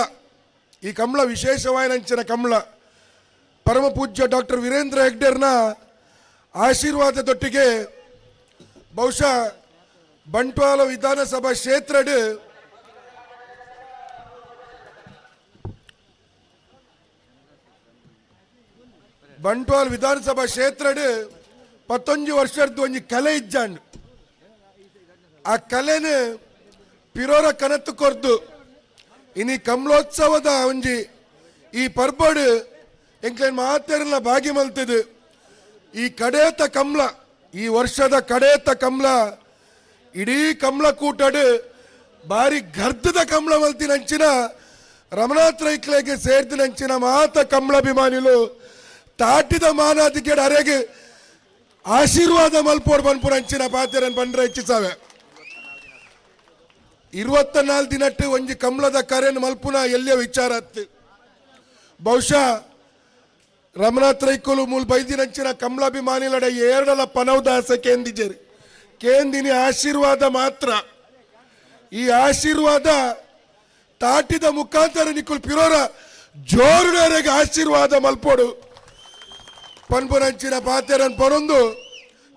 ಈ ಕಂಬಳ ವಿಶೇಷವಾಯಿನಂಚಿನ ಕಂಬಳ ಪರಮ ಪೂಜ್ಯ ಡಾಕ್ಟರ್ ವೀರೇಂದ್ರ ಹೆಗ್ಡೆರ್ನ ಆಶೀರ್ವಾದದೊಟ್ಟಿಗೆ ಬಹುಶಃ ಬಂಟ್ವಾಳ ವಿಧಾನಸಭಾ ಕ್ಷೇತ್ರಡು ಬಂಟ್ವಾಳ ವಿಧಾನಸಭಾ ಕ್ಷೇತ್ರಡು 11 ವರ್ಷದ್ದು ಒಂಜಿ ಕಲೆ ಇಜ್ಜಾಂಡು ಆ ಕಲೆನ ಪಿರೋರ ಕನತ್ತು ಕೊರ್ದು ಇನಿ ಕಂಬಳೋತ್ಸವದ ಒಂಜಿ ಈ ಪರ್ಬಡು ಎಂಕ್ಲೇನ್ ಮಾತೆರ್ನ ಭಾಗಿ ಮಲ್ತದು ಈ ಕಡೇತ ಕಂಬಳ ಈ ವರ್ಷದ ಕಡೇತ ಕಂಬಳ ಇಡೀ ಕಂಬಳ ಕೂಟಡು ಬಾರಿ ಗರ್ಧದ ಕಂಬಳ ಮಲ್ತಿನಂಚಿನ ರಮನಾಥ್ ರೈಕ್ಲೆಗೆ ಸೇರ್ದಿನಂಚಿನ ಮಹತ ಕಂಬಳಾಭಿಮಾನಿಲು ತಾಟಿದ ಮಾನಾದಿಕೆಡ ಅರೆಗೆ ಆಶೀರ್ವಾದ ಮಲ್ಪೋಡ್ ಬನ್ಪುರಂಚಿನ ಪಾತೆರನ್ ಬಂಡ್ರೆ ಹೆಚ್ಚಿಸಾವೆ 24 ದಿನಟ್ಟು ಒಂಜಿ ಕಂಬಳದ ಕರೆನ್ ಮಲ್ಪುನ ಎಲ್ಲಿಯ ವಿಚಾರ ಅತ್ತು ಬಹುಶಃ ರಮನಾಥ್ ರೈಕೋಲು ಮೂಲ ಬೈದಿನಂಚಿನ ಕಂಬಳಾಭಿಮಾನಿಲಡ ಏರಡಲ ಪನವದಾಸ ಕೇಂದಿಜರು ಕೇಂದಿನಿ ಆಶೀರ್ವಾದ ಮಾತ್ರ ಈ ಆಶೀರ್ವಾದ ತಾಟಿದ ಮುಖಾಂತರ ನಿಕ್ಕುಲ್ ಪಿರೋರ ಜೋರುಡರೆಗೆ ಆಶೀರ್ವಾದ ಮಲ್ಪೋಡು ಪನ್ಪುರಂಚಿನ ಪಾತೆರನ್ ಪರೊಂದು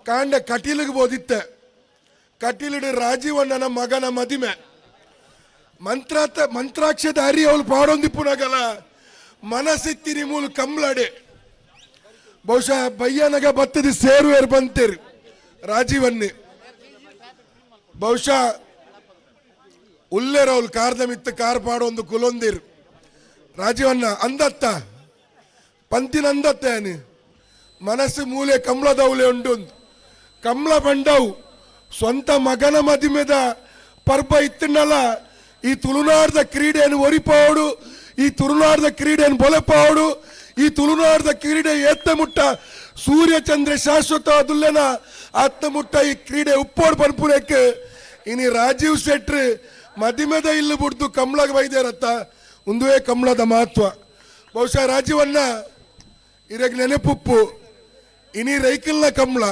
ಕಾಂಡ ಕಟೀಲಿಗೆ ಬೋದಿತ್ತೆ ಕಟೀಲಿಡು ರಾಜೀವಣ್ಣನ ಮಗನ ಮದಿಮೆ ಮಂತ್ರಾಕ್ಷದ ಹರಿ ಅವಳು ಪಾಡೊಂದಿಪ್ಪುನಗಲ ಮನಸ್ಸಿತ್ತಿನಿ ಮೂಲ ಕಂಬಳಡೆ ಬಹುಶಃ ಬಯ್ಯನಗ ಬತ್ತದ ಸೇರುವೇರು ಬಂತೇರು ರಾಜೀವಣ್ಣೆ ಬಹುಶಃ ಉಲ್ಲೇರವಳು ಕಾರ್ದ ಮಿತ್ತ ಕಾರ್ ಪಾಡೊಂದು ಕುಲೊಂದಿರು ರಾಜೀವಣ್ಣ ಅಂದತ್ತ ಪಂತಿನ ಅಂದತ್ತೆ ಮನಸ್ಸು ಮೂಲೆ ಕಂಬಳದವಳೆ ಉಂಡು ಕಮಲ ಬಂಡವು ಸ್ವಂತ ಮಗನ ಮದಿಮೆದ ಪರ್ಬ ಇತ್ತನಲ್ಲ ಈ ತುಳುನಾಡದ ಕ್ರೀಡೆಯನ್ನು ಒರಿಪಾವಡು, ಈ ತುಳುನಾಡದ ಕ್ರೀಡೆಯನ್ನು ಬೊಲೆಪಾವಡು, ಈ ತುಳುನಾಡದ ಕ್ರೀಡೆ ಎತ್ತ ಮುಟ್ಟ ಸೂರ್ಯಚಂದ್ರ ಶಾಶ್ವತ ದುಲ್ಲೆನ ಆತ್ಮ ಮುಟ್ಟ ಈ ಕ್ರೀಡೆ ಉಪ್ಪೋಡು ಪನ್ಪುರಕ್ಕೆ ಇನಿ ರಾಜೀವ್ ಶೆಟ್ರ್ ಮದಿಮೆದ ಇಲ್ಲು ಬಿಡ್ದು ಕಮಲಗ ಬೈದೇರತ್ತ ಒಂದುವೇ ಕಮಲದ ಮಹತ್ವ. ಬಹುಶಃ ರಾಜೀವನ್ನ ಇರಗ್ ನೆನಪುಪ್ಪು ಇನಿ ರೈಕಲ್ನ ಕಮಲ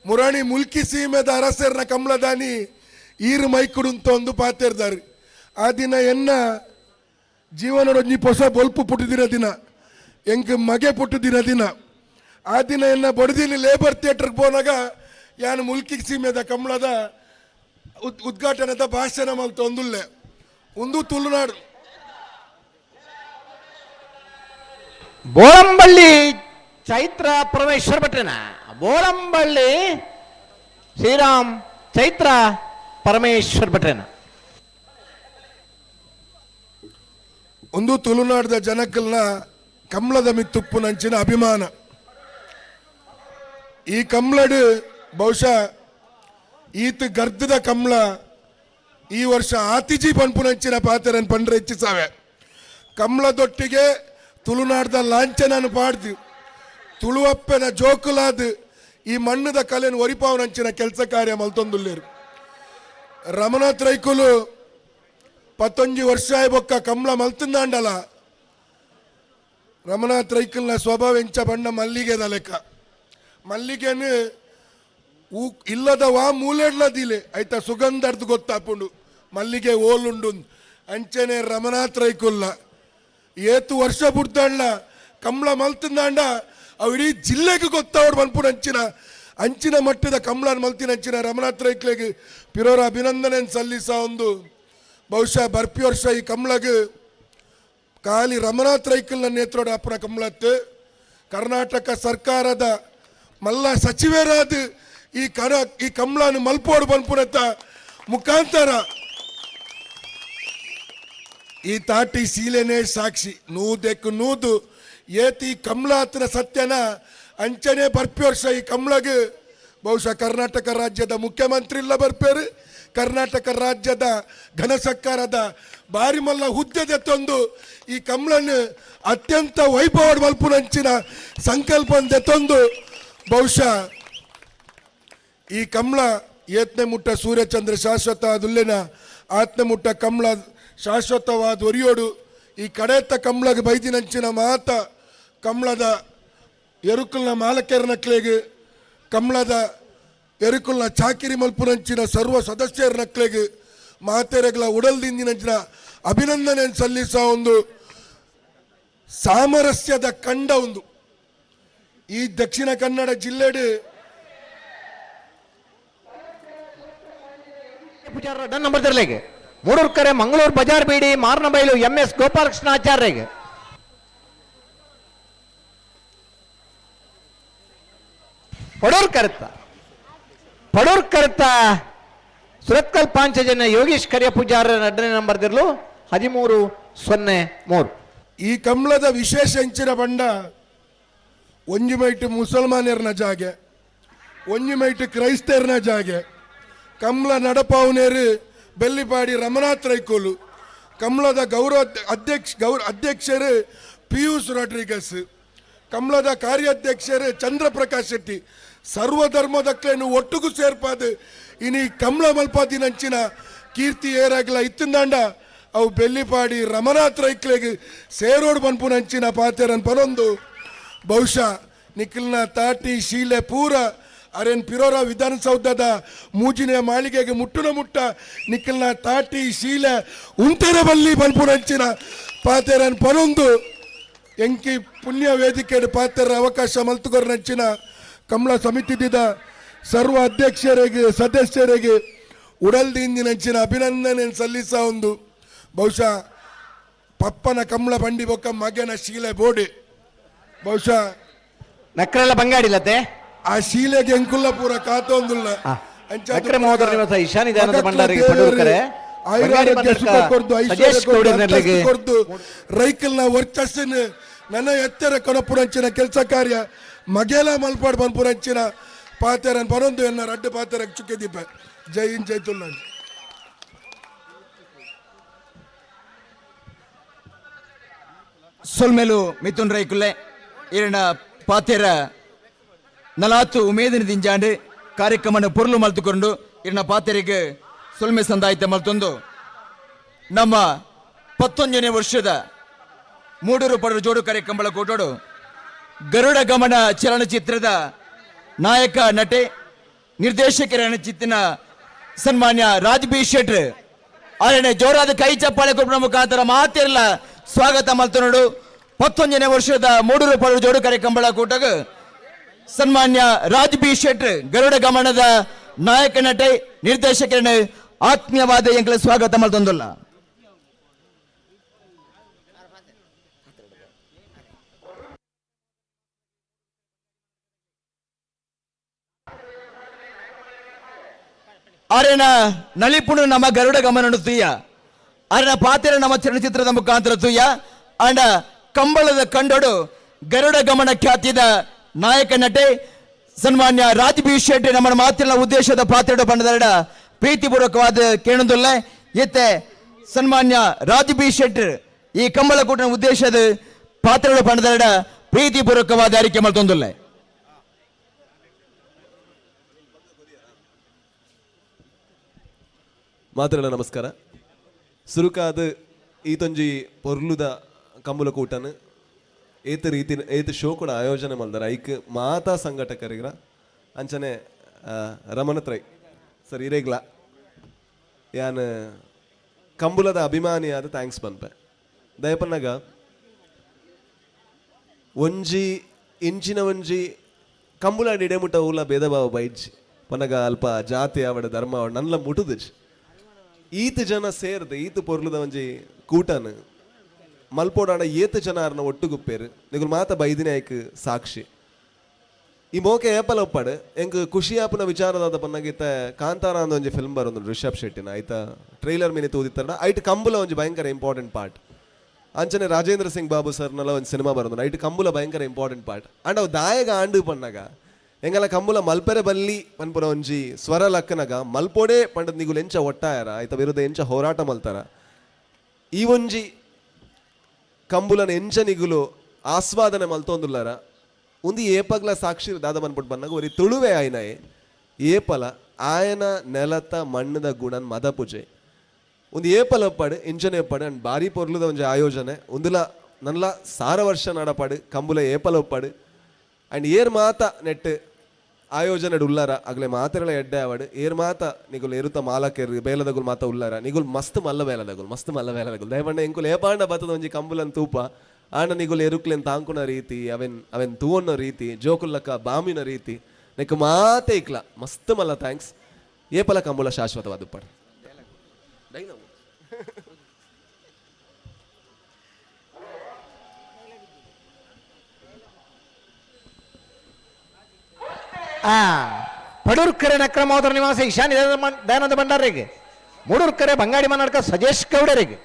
ಮುರಾಣಿ ಮುಲ್ಕಿ ಸೀಮೆದ ಅರಸರ್ನ ಕಮಲದಾನಿ ಈರು ಮೈಕುಡು ಅಂತ ಒಂದು ಪಾತಿರ್ದಾರೆ. ಆ ದಿನ ಎನ್ನ ಜೀವನೊಂಜಿ ಹೊಸ ಬೊಲ್ಪು ಪುಟ್ಟಿದಿನ ದಿನ, ಎಂಕ್ ಮಗೆ ಪುಟ್ಟಿದಿನ ದಿನ. ಆ ದಿನ ಎನ್ನ ಬಡದಿಲಿ ಲೇಬರ್ ಥಿಯೇಟರ್ಗೆ ಹೋದಾಗ ಯಾನು ಮುಲ್ಕಿ ಸೀಮೆದ ಕಮಲದ ಉದ್ಘಾಟನೆದ ಭಾಷಣ ಮಲ್ತ ಒಂದುಲ್ಲೆ ಒಂದು ತುಳುನಾಡು ಬೋಳಂಬಳ್ಳಿ ಚೈತ್ರ ಪರಮೇಶ್ವರ್ ಭಟ್ರನ ಬೋಳಂಬಳ್ಳಿ ಶ್ರೀರಾಮ್ ಚೈತ್ರ ಪರಮೇಶ್ವರ್ ಭಟ್ರನ ಒಂದು ತುಳುನಾಡದ ಜನಕ್ಕಲ್ನ ಕಮಲದ ಮಿತ್ತುಪ್ಪು ನಂಚಿನ ಅಭಿಮಾನ. ಈ ಕಮಲಡ್ ಬಹುಶಃ ಈತ ಗರ್ಧದ ಕಮಲ ಈ ವರ್ಷ ಆತಿಜಿ ಪಂಪು ನಂಚಿನ ಪಾತ್ರನ್ ಪಂಡ್ರೆ ಹೆಚ್ಚಿಸಾವೆ. ಕಮಲದೊಟ್ಟಿಗೆ ತುಳುನಾಡದ ಲಾಂಛನನ್ನು ಪಾಡ್ದು ತುಳುವಪ್ಪನ ಜೋಕುಲಾದ ಈ ಮಣ್ಣದ ಕಲೆಯನ್ನು ಒರಿಪಾವು ನಂಚಿನ ಕೆಲಸ ಕಾರ್ಯ ಮಲ್ತೊಂದುಲ್ಲೇರು. ರಮನಾಥ್ ರೈಕುಲು 11 ವರ್ಷ ಬೊಕ್ಕ ಕಮಲ ಮಲ್ತಂದಾಂಡಲ. ರಮನಾಥ್ ರೈಕಲ್ನ ಸ್ವಭಾವ ಎಂಚ ಬಣ್ಣ ಮಲ್ಲಿಗೆದ ಲೆಕ್ಕ. ಮಲ್ಲಿಗೆನು ಇಲ್ಲದ ವಾ ಮೂಲೆಡ್ಲದಿಲೆ ಆಯ್ತಾ ಸುಗಂಧರ್ದು ಗೊತ್ತಾಪುಂಡು ಮಲ್ಲಿಗೆ ಓಲುಂಡು ಅಂಚನೆ ರಮನಾಥ್ ರೈಕುಲ್ಲ ಏತು ವರ್ಷ ಬುಡ್ದಾಂಡ ಕಮಲ ಮಲ್ತಂದಾಂಡ ಅವು ಇಡೀ ಜಿಲ್ಲೆಗೆ ಗೊತ್ತಾವ್ರು ಮನ್ಪುಡು ಅಂಚಿನ ಮಟ್ಟದ ಕಮಲ ಮಲ್ತಿನ ಅಂಚಿನ ರಮನಾಥ್ ರೈಕ್ಲೆಗೆ ಪಿರೋರ ಅಭಿನಂದನೆ ಸಲ್ಲಿಸ ಒಂದು ಬಹುಶಃ ಬರ್ಪಿ ವರ್ಷ ಈ ಕಮಲಗೆ ಖಾಲಿ ರಮನಾಥ್ ರೈಕಲ್ನ ನೇತ್ರೋಡ ಅಪ್ಪನ ಕಮಲತ್ತು ಕರ್ನಾಟಕ ಸರ್ಕಾರದ ಮಲ್ಲ ಸಚಿವರಾದ ಈ ಕಮಲನ್ನು ಮಲ್ಪೋಡು ಬನ್ಪುರತ್ತ ಮುಖಾಂತರ ಈ ತಾಟಿ ಶೀಲೆನೇ ಸಾಕ್ಷಿ ನೂದೆಕ್ಕು ನೂದು ಏತಿ ಕಮಲಾತ್ನ ಸತ್ಯನ ಅಂಚನೆ ಬರ್ಪಿ ವರ್ಷ ಈ ಕಮಲಗೆ ಬಹುಶಃ ಕರ್ನಾಟಕ ರಾಜ್ಯದ ಮುಖ್ಯಮಂತ್ರಿ ಇಲ್ಲ ಬರ್ಪೇರು, ಕರ್ನಾಟಕ ರಾಜ್ಯದ ಘನ ಸರ್ಕಾರದ ಬಾರಿ ಮಲ್ಲ ಹುದ್ದೆದೆ ತಂದು ಈ ಕಮಲನ್ನು ಅತ್ಯಂತ ವೈಭವ ಮಲ್ಪುನಂಚಿನ ಸಂಕಲ್ಪಂದೆ ತಂದು ಬಹುಶಃ ಈ ಕಮಲ ಏತ್ನೆ ಮುಟ್ಟ ಸೂರ್ಯಚಂದ್ರ ಶಾಶ್ವತ ದುಲ್ಲೆನ ಆತ್ನೆ ಮುಟ್ಟ ಕಮಲ ಶಾಶ್ವತವಾದ ಒರಿಯೋಡು ಈ ಕಡೆತ್ತ ಕಮಲಗೆ ಬೈದಿನಂಚಿನ ಮಾತ ಕಮಲದ ಎರುಕಲ್ನ ಮಾಲಕೇರ್ನಕ್ಲೆಗೆ ಕಮಲದ ಎರುಕಲ್ನ ಚಾಕಿರಿ ಮಲ್ಪುನಂಚಿನ ಸರ್ವ ಸದಸ್ಯರನಕ್ಲೆಗೆ ಮಾತೆರೆಗಳ ಉಡಲ್ದಿಂದಿನಂಚಿನ ಅಭಿನಂದನೆ ಸಲ್ಲಿಸ ಒಂದು ಸಾಮರಸ್ಯದ ಕಂಡ ಒಂದು ಈ ದಕ್ಷಿಣ ಕನ್ನಡ ಜಿಲ್ಲೆಡು ನಂಬರ್ ತಿರ್ಲೆಗೆ ಮೂಡೂರು ಕರೆ ಮಂಗಳೂರು ಬಜಾರ್ ಬೀಡಿ ಮಾರ್ನಬೈಲು MS ಗೋಪಾಲಕೃಷ್ಣ ಆಚಾರ್ಯಗೆ ಪಡೂರ್ ಕರ್ತ ಸುರತ್ಕಲ್ ಪಾಂಚಜನ್ಯ ಯೋಗೀಶ್ ಕರಿಯ ಪೂಜಾರ 2ನೇ ನಂಬರ್ ದಿರ್ಲು 1303. ಈ ಕಮಲದ ವಿಶೇಷ ಹೆಂಚಿನ ಬಂಡ ಒಂಜಿ ಮೈಟ್ ಮುಸಲ್ಮಾನರ್ನ ಜಾಗೆ ಒಂಜಿ ಮೈಟ್ ಕ್ರೈಸ್ತರ್ನ ಜಾಗೆ ಕಮಲ ನಡಪಾವನೇರು ಬೆಲ್ಲಿಪಾಡಿ ರಮನಾಥ್ ರೈಕೋಲು ಕಮಲದ ಅಧ್ಯಕ್ಷರು ಪಿಯೂಷ್ ರಾಡ್ರಿಗಸ್ ಕಮಲದ ಕಾರ್ಯಾಧ್ಯಕ್ಷರು ಚಂದ್ರಪ್ರಕಾಶ್ ಶೆಟ್ಟಿ ಸರ್ವಧರ್ಮದಕ್ಕೇನು ಒಟ್ಟಿಗೂ ಸೇರ್ಪಾದು ಇನಿ ಕಮಲ ಮಲ್ಪಾದಿನಂಚಿನ ಕೀರ್ತಿ ಏರಾಗಲ ಇತ್ತಂದಾಂಡ ಅವು ಬೆಲ್ಲಿಪಾಡಿ ರಮನಾಥ್ ರೈಕ್ಲೆಗೆ ಸೇರೋಡು ಪನ್ಪುನಂಚಿನ ಪಾತೆರನ್ ಪನೊಂದು ಬಹುಶಃ ನಿಖಿಲ್ನ ತಾಟಿ ಶೀಲೆ ಪೂರ ಅರೇನ್ ಪಿರೋರ ವಿಧಾನಸೌಧದ ಮೂಜಿನ ಮಾಳಿಗೆಗೆ ಮುಟ್ಟ ನಿಖಿಲ್ನ ತಾಟಿ ಶೀಲೆ ಉಂಟೆರ ಬಲ್ಲಿ ಪನ್ಪುನಂಚಿನ ಪಾತೆರನ್ ಪನೊಂದು ಎಂಕಿ ಪುಣ್ಯ ವೇದಿಕೆಡು ಪಾತೆರ ಅವಕಾಶ ಮಲ್ತುಗೊರ್ನಂಚಿನ ಕಮಲ ಸಮಿತಿದ ಸರ್ವ ಅಧ್ಯಕ್ಷರಿಗೆ ಸದಸ್ಯರಿಗೆ ಉಡಲ್ದಿಂದಿನಂಚಿನ ಅಭಿನಂದನೆ ಸಲ್ಲಿಸ ಒಂದು ಬಹುಶಃ ಪಪ್ಪನ ಕಮಲ ಬಂಡಿ ಬೊಕ್ಕ ಮಗನ ಶೀಲೆ ಬೋಡೆ ಬಹುಶಃ ನಕ್ರೆಲ್ಲ ಬಂಗಾಡಿಲ್ಲತೆ ಆ ಶೀಲೆಗೆ ಎಂಕುಲ್ಲ ಪೂರ ಕಾತೊಂದುಲ್ಲ ರೈಕಲ್ನ ವರ್ಚಸ್ಸಿನ ನನ್ನ ಎತ್ತರ ಕೊನಪುರಂಚಿನ ಕೆಲಸ ಕಾರ್ಯ ಮಗೇಲ ಮಲ್ಪಾಡ್ ಬಂಪುರಂಚಿನ ಪಾತೆರನ್ ಪರೊಂದು ಎನ್ನ ರಡ್ಡು ಪಾತೆರಕ್ಕೆ ಚುಕ್ಕೆ ದೀಪ. ಜೈ ಹಿಂದ್ ಜೈ ತುಳ್ಳಾಂಡ್. ಸೊಲ್ಮೆಲು ಮಿಥುನ್ ರೈಕುಲ್ಲೆ ಇರಣ ಪಾತೆರ ನಲಾತು ಉಮೇದಿನ ದಿಂಜಾಂಡು ಕಾರ್ಯಕ್ರಮನ ಪೊರ್ಲು ಮಲ್ತುಕೊಂಡು ಇರಣ ಪಾತೆರಿಗೆ ಸೊಲ್ಮೆ ಸಂದಾಯಿತ ಮಲ್ತೊಂದು ನಮ್ಮ 11ನೇ ವರ್ಷದ ಮೂಡೂರು ಪಡರು ಜೋಡು ಕಾರ್ಯಕ್ರಮಗಳ ಕೂಟೋಡು ಗರುಡ ಗಮನ ಚಲನಚಿತ್ರದ ನಾಯಕ ನಟೆ ನಿರ್ದೇಶಕರ ಚಿತ್ತಿನ ಸನ್ಮಾನ್ಯ ರಾಜ್ ಬಿ ಶೆಟ್ರ್ ಅವರನ್ನೇ ಜೋರಾದ ಕೈ ಚಪ್ಪಾಳೆ ಕೊಡುವ ಮುಖಾಂತರ ಮಾತಿರಲ್ಲ ಸ್ವಾಗತ ಮಲ್ತನೋಡು 11ನೇ ವರ್ಷದ ಮೂಡೂರು ಪಡರು ಜೋಡು ಕಾರ್ಯಕ್ರಮಗಳ ಕೂಟಗ ಸನ್ಮಾನ್ಯ ರಾಜ್ ಬಿ ಶೆಟ್ರ್ ಗರುಡ ಗಮನದ ನಾಯಕ ನಟೆ ನಿರ್ದೇಶಕರನ್ನು ಆತ್ಮೀಯವಾದ ಎಂಕಲ ಸ್ವಾಗತ ಮಲ್ತೊಂದುಲ್ಲ. ಅರೆನ ನಳಿಪುಣು ನಮ್ಮ ಗರುಡ ಗಮನ ತುಯ್ಯ ಅರೆನ ಪಾತೆರ ನಮ್ಮ ಚಲನಚಿತ್ರದ ಮುಖಾಂತರ ತುಯ್ಯ ಅಂಡ ಕಂಬಳದ ಕಂಡೋಡು ಗರುಡ ಗಮನ ಖ್ಯಾತಿದ ನಾಯಕ ನಟೆ ಸನ್ಮಾನ್ಯ ರಾಜ್ ಬಿ ಶೆಟ್ಟಿ ನಮ್ಮ ಮಾತಿನ ಉದ್ದೇಶದ ಪಾತ್ರೆಡ ಬಣ್ಣದರಡ ಪ್ರೀತಿಪೂರ್ವಕವಾದ ಕೇಳುವುದಿಲ್ಲ ಇತ್ತೆ ಸನ್ಮಾನ್ಯ ರಾಜ್ ಬಿ ಶೆಟ್ರ್ ಈ ಕಂಬಳ ಕೂಟನ ಉದ್ದೇಶದ ಪಾತ್ರೆಡ ಬಣ್ಣದರಡ ಪ್ರೀತಿಪೂರ್ವಕವಾದ ಅರಿಕೆ ಮಲ್ತೊಂದಿಲ್ಲ. ಮಾತರಲ ನಮಸ್ಕಾರ. ಸುರುಕಾದ ಈತೊಂಜಿ ಪೊರ್ಲುದ ಕಂಬುಲ ಕೂಟನ್ ಏತ ರೀತಿ ಏತ ಶೋ ಕೂಡ ಆಯೋಜನೆ ಮಾಡಿದಾರೆ. ಐಕ್ ಮಾತಾ ಸಂಘಟಕರಿಗ ಅಂಚನೆ ರಮಣತ್ರೈ ಸರ್ ಇರೇಗ್ಲ ಯಾನ್ ಕಂಬುಲದ ಅಭಿಮಾನಿಯಾದ ಥ್ಯಾಂಕ್ಸ್ ಪನ್ಪೆ ದಯಪನ್ನಾಗ ಒಂಜಿ ಇಂಚಿನ ಒಂಜಿ ಕಂಬುಲ ಇಡೆಮುಟ ಊಲ ಭೇದ ಭಾವ ಬೈಡ್ಜಿ ಪನ್ನಗ ಅಲ್ಪ ಜಾತಿ ಅವಡ ಧರ್ಮ ಅವಡ ನನ್ಲ ಮುಟುದಿಜ್ ಈತ ಜನ ಸೇರ್ದು ಈತ ಪೊರ್ಲುದ ಒಂಜಿ ಕೂಟನ್ ಮಲ್ಪೋಡಾಡ ಏತ ಜನ ಅರ್ನ ಒಟ್ಟುಗುಪ್ಪೇರು ನಿಗುಲ್ ಮಾತ ಬೈದಿನ ಐಕ್ ಸಾಕ್ಷಿ ಈ ಮೋಕೆ ಏಪಲ ಒಪ್ಪಾಡು ಎಂಕ್ ಖುಷಿ ಆಪನ ವಿಚಾರದಾದ ಪನ್ನಗೀತ ಕಾಂತಾರ ಅಂದ ಒಂಜಿ ಫಿಲ್ಮ್ ಬರೋದು ರಿಷಬ್ ಶೆಟ್ಟಿನ ಐತ ಟ್ರೈಲರ್ ಮಿನಿ ತೂದಿತ್ತಾರ ಐಟ್ ಕಂಬುಲ ಒಂಜಿ ಭಯಂಕರ ಇಂಪಾರ್ಟೆಂಟ್ ಪಾರ್ಟ್. ಅಂಚನೆ ರಾಜೇಂದ್ರ ಸಿಂಗ್ ಬಾಬು ಸರ್ನೆಲ್ಲ ಒಂದು ಸಿನಿಮಾ ಬರೋದು ಐಟ್ ಕಂಬುಲ ಭಯಂಕರ ಇಂಪಾರ್ಟೆಂಟ್ ಪಾರ್ಟ್ ಅಂಡ್ ಅವು ದಾಯಗ ಆಂಡು ಪನ್ನಾಗ ಎಂಗಲ ಕಂಬುಲ ಮಲ್ಪೆರೆ ಬಲ್ಲಿ ಪನ್ಪುರ ಒಂಜಿ ಸ್ವರ ಲಕ್ಕನಗ ಮಲ್ಪೋಡೆ ಪಂಡದ್ ನಿಗುಲ್ ಎಂಚ ಒಟ್ಟಾಯರ ಐತ ವಿರುದ್ಧ ಎಂಚ ಹೋರಾಟ ಮಲ್ತಾರ ಈ ಒಂಜಿ ಕಂಬುಲನ ಎಂಚ ನಿಗುಲು ಆಸ್ವಾದನೆ ಮಲ್ತೊಂದುಲ್ಲಾರ ಒಂದು ಏಪಗ್ಲ ಸಾಕ್ಷಿ ದಾದ ಬಂದ್ಬಿಟ್ಟು ಬಂದಾಗ ಒರಿ ತುಳುವೆ ಆಯ್ನಾಯೆ ಏಪಲ ಆಯನ ನೆಲತ ಮಣ್ಣದ ಗುಣನ್ ಮದ ಪೂಜೆ ಒಂದು ಏಪಲ ಒಪ್ಪಾಡು ಎಂಚನೆ ಒಪ್ಪಾಡು ಅಂಡ್ ಬಾರಿ ಪೊರ್ಲುದ ಒಂಜಿ ಆಯೋಜನೆ ಒಂದುಲ ನನ್ಲ ಸಾರ ವರ್ಷ ನಡಪಾಡು ಕಂಬುಲ ಏಪಲ ಒಪ್ಪಾಡು ಅಂಡ್ ಏರ್ ಮಾತ ನೆಟ್ ಆಯೋಜನೆ ಉಲ್ಲಾರ ಅಗ್ಲೆ ಮಾತೆರಳ ಎಡ್ಡೆ ಆವಾಡು ಏರ್ ಮಾತ ನಿಗುಲ್ ಏರುತ್ತ ಮಾಲಕೇರ್ ಬೇಲದಗುಲ್ ಮಾತ ಉಲ್ಲಾರ ನಿಗುಲ್ ಮಸ್ತ್ ಮಲ್ಲ ಬೇಲದಗುಲ್ ದಯಪಂಡ ಎಂಕುಲ್ ಏಪಾಂಡ ಬತ್ತದ ಒಂಜಿ ಕಂಬುಲನ್ ತೂಪ ಆಂಡ ನಿಗುಲ್ ಎರುಕ್ಲೆನ್ ತಾಂಕುನ ರೀತಿ ಅವೆನ್ ತೂವನ್ನ ರೀತಿ ಜೋಕುಲ್ಲಕ ಬಾಮಿನ ರೀತಿ ನೆಕ್ ಮಾತೆ ಇಕ್ಲ ಮಸ್ತ್ ಮಲ್ಲ ಥ್ಯಾಂಕ್ಸ್ ಏಪಲ ಕಂಬುಲ ಶಾಶ್ವತವಾದ ಪಡ ಪಡೂರ್ಕೆರೆ ನಕ್ರಮೋದರ ನಿವಾಸ ಈಶಾನ್ಯ ದಯಾನಂದ ಭಂಡಾರಿಗೆ ಮೂಡೂರ್ಕೆರೆ ಬಂಗಾಡಿ ಮನ್ನಡ್ಕ ಸಜೇಶ್ ಗೌಡರಿಗೆ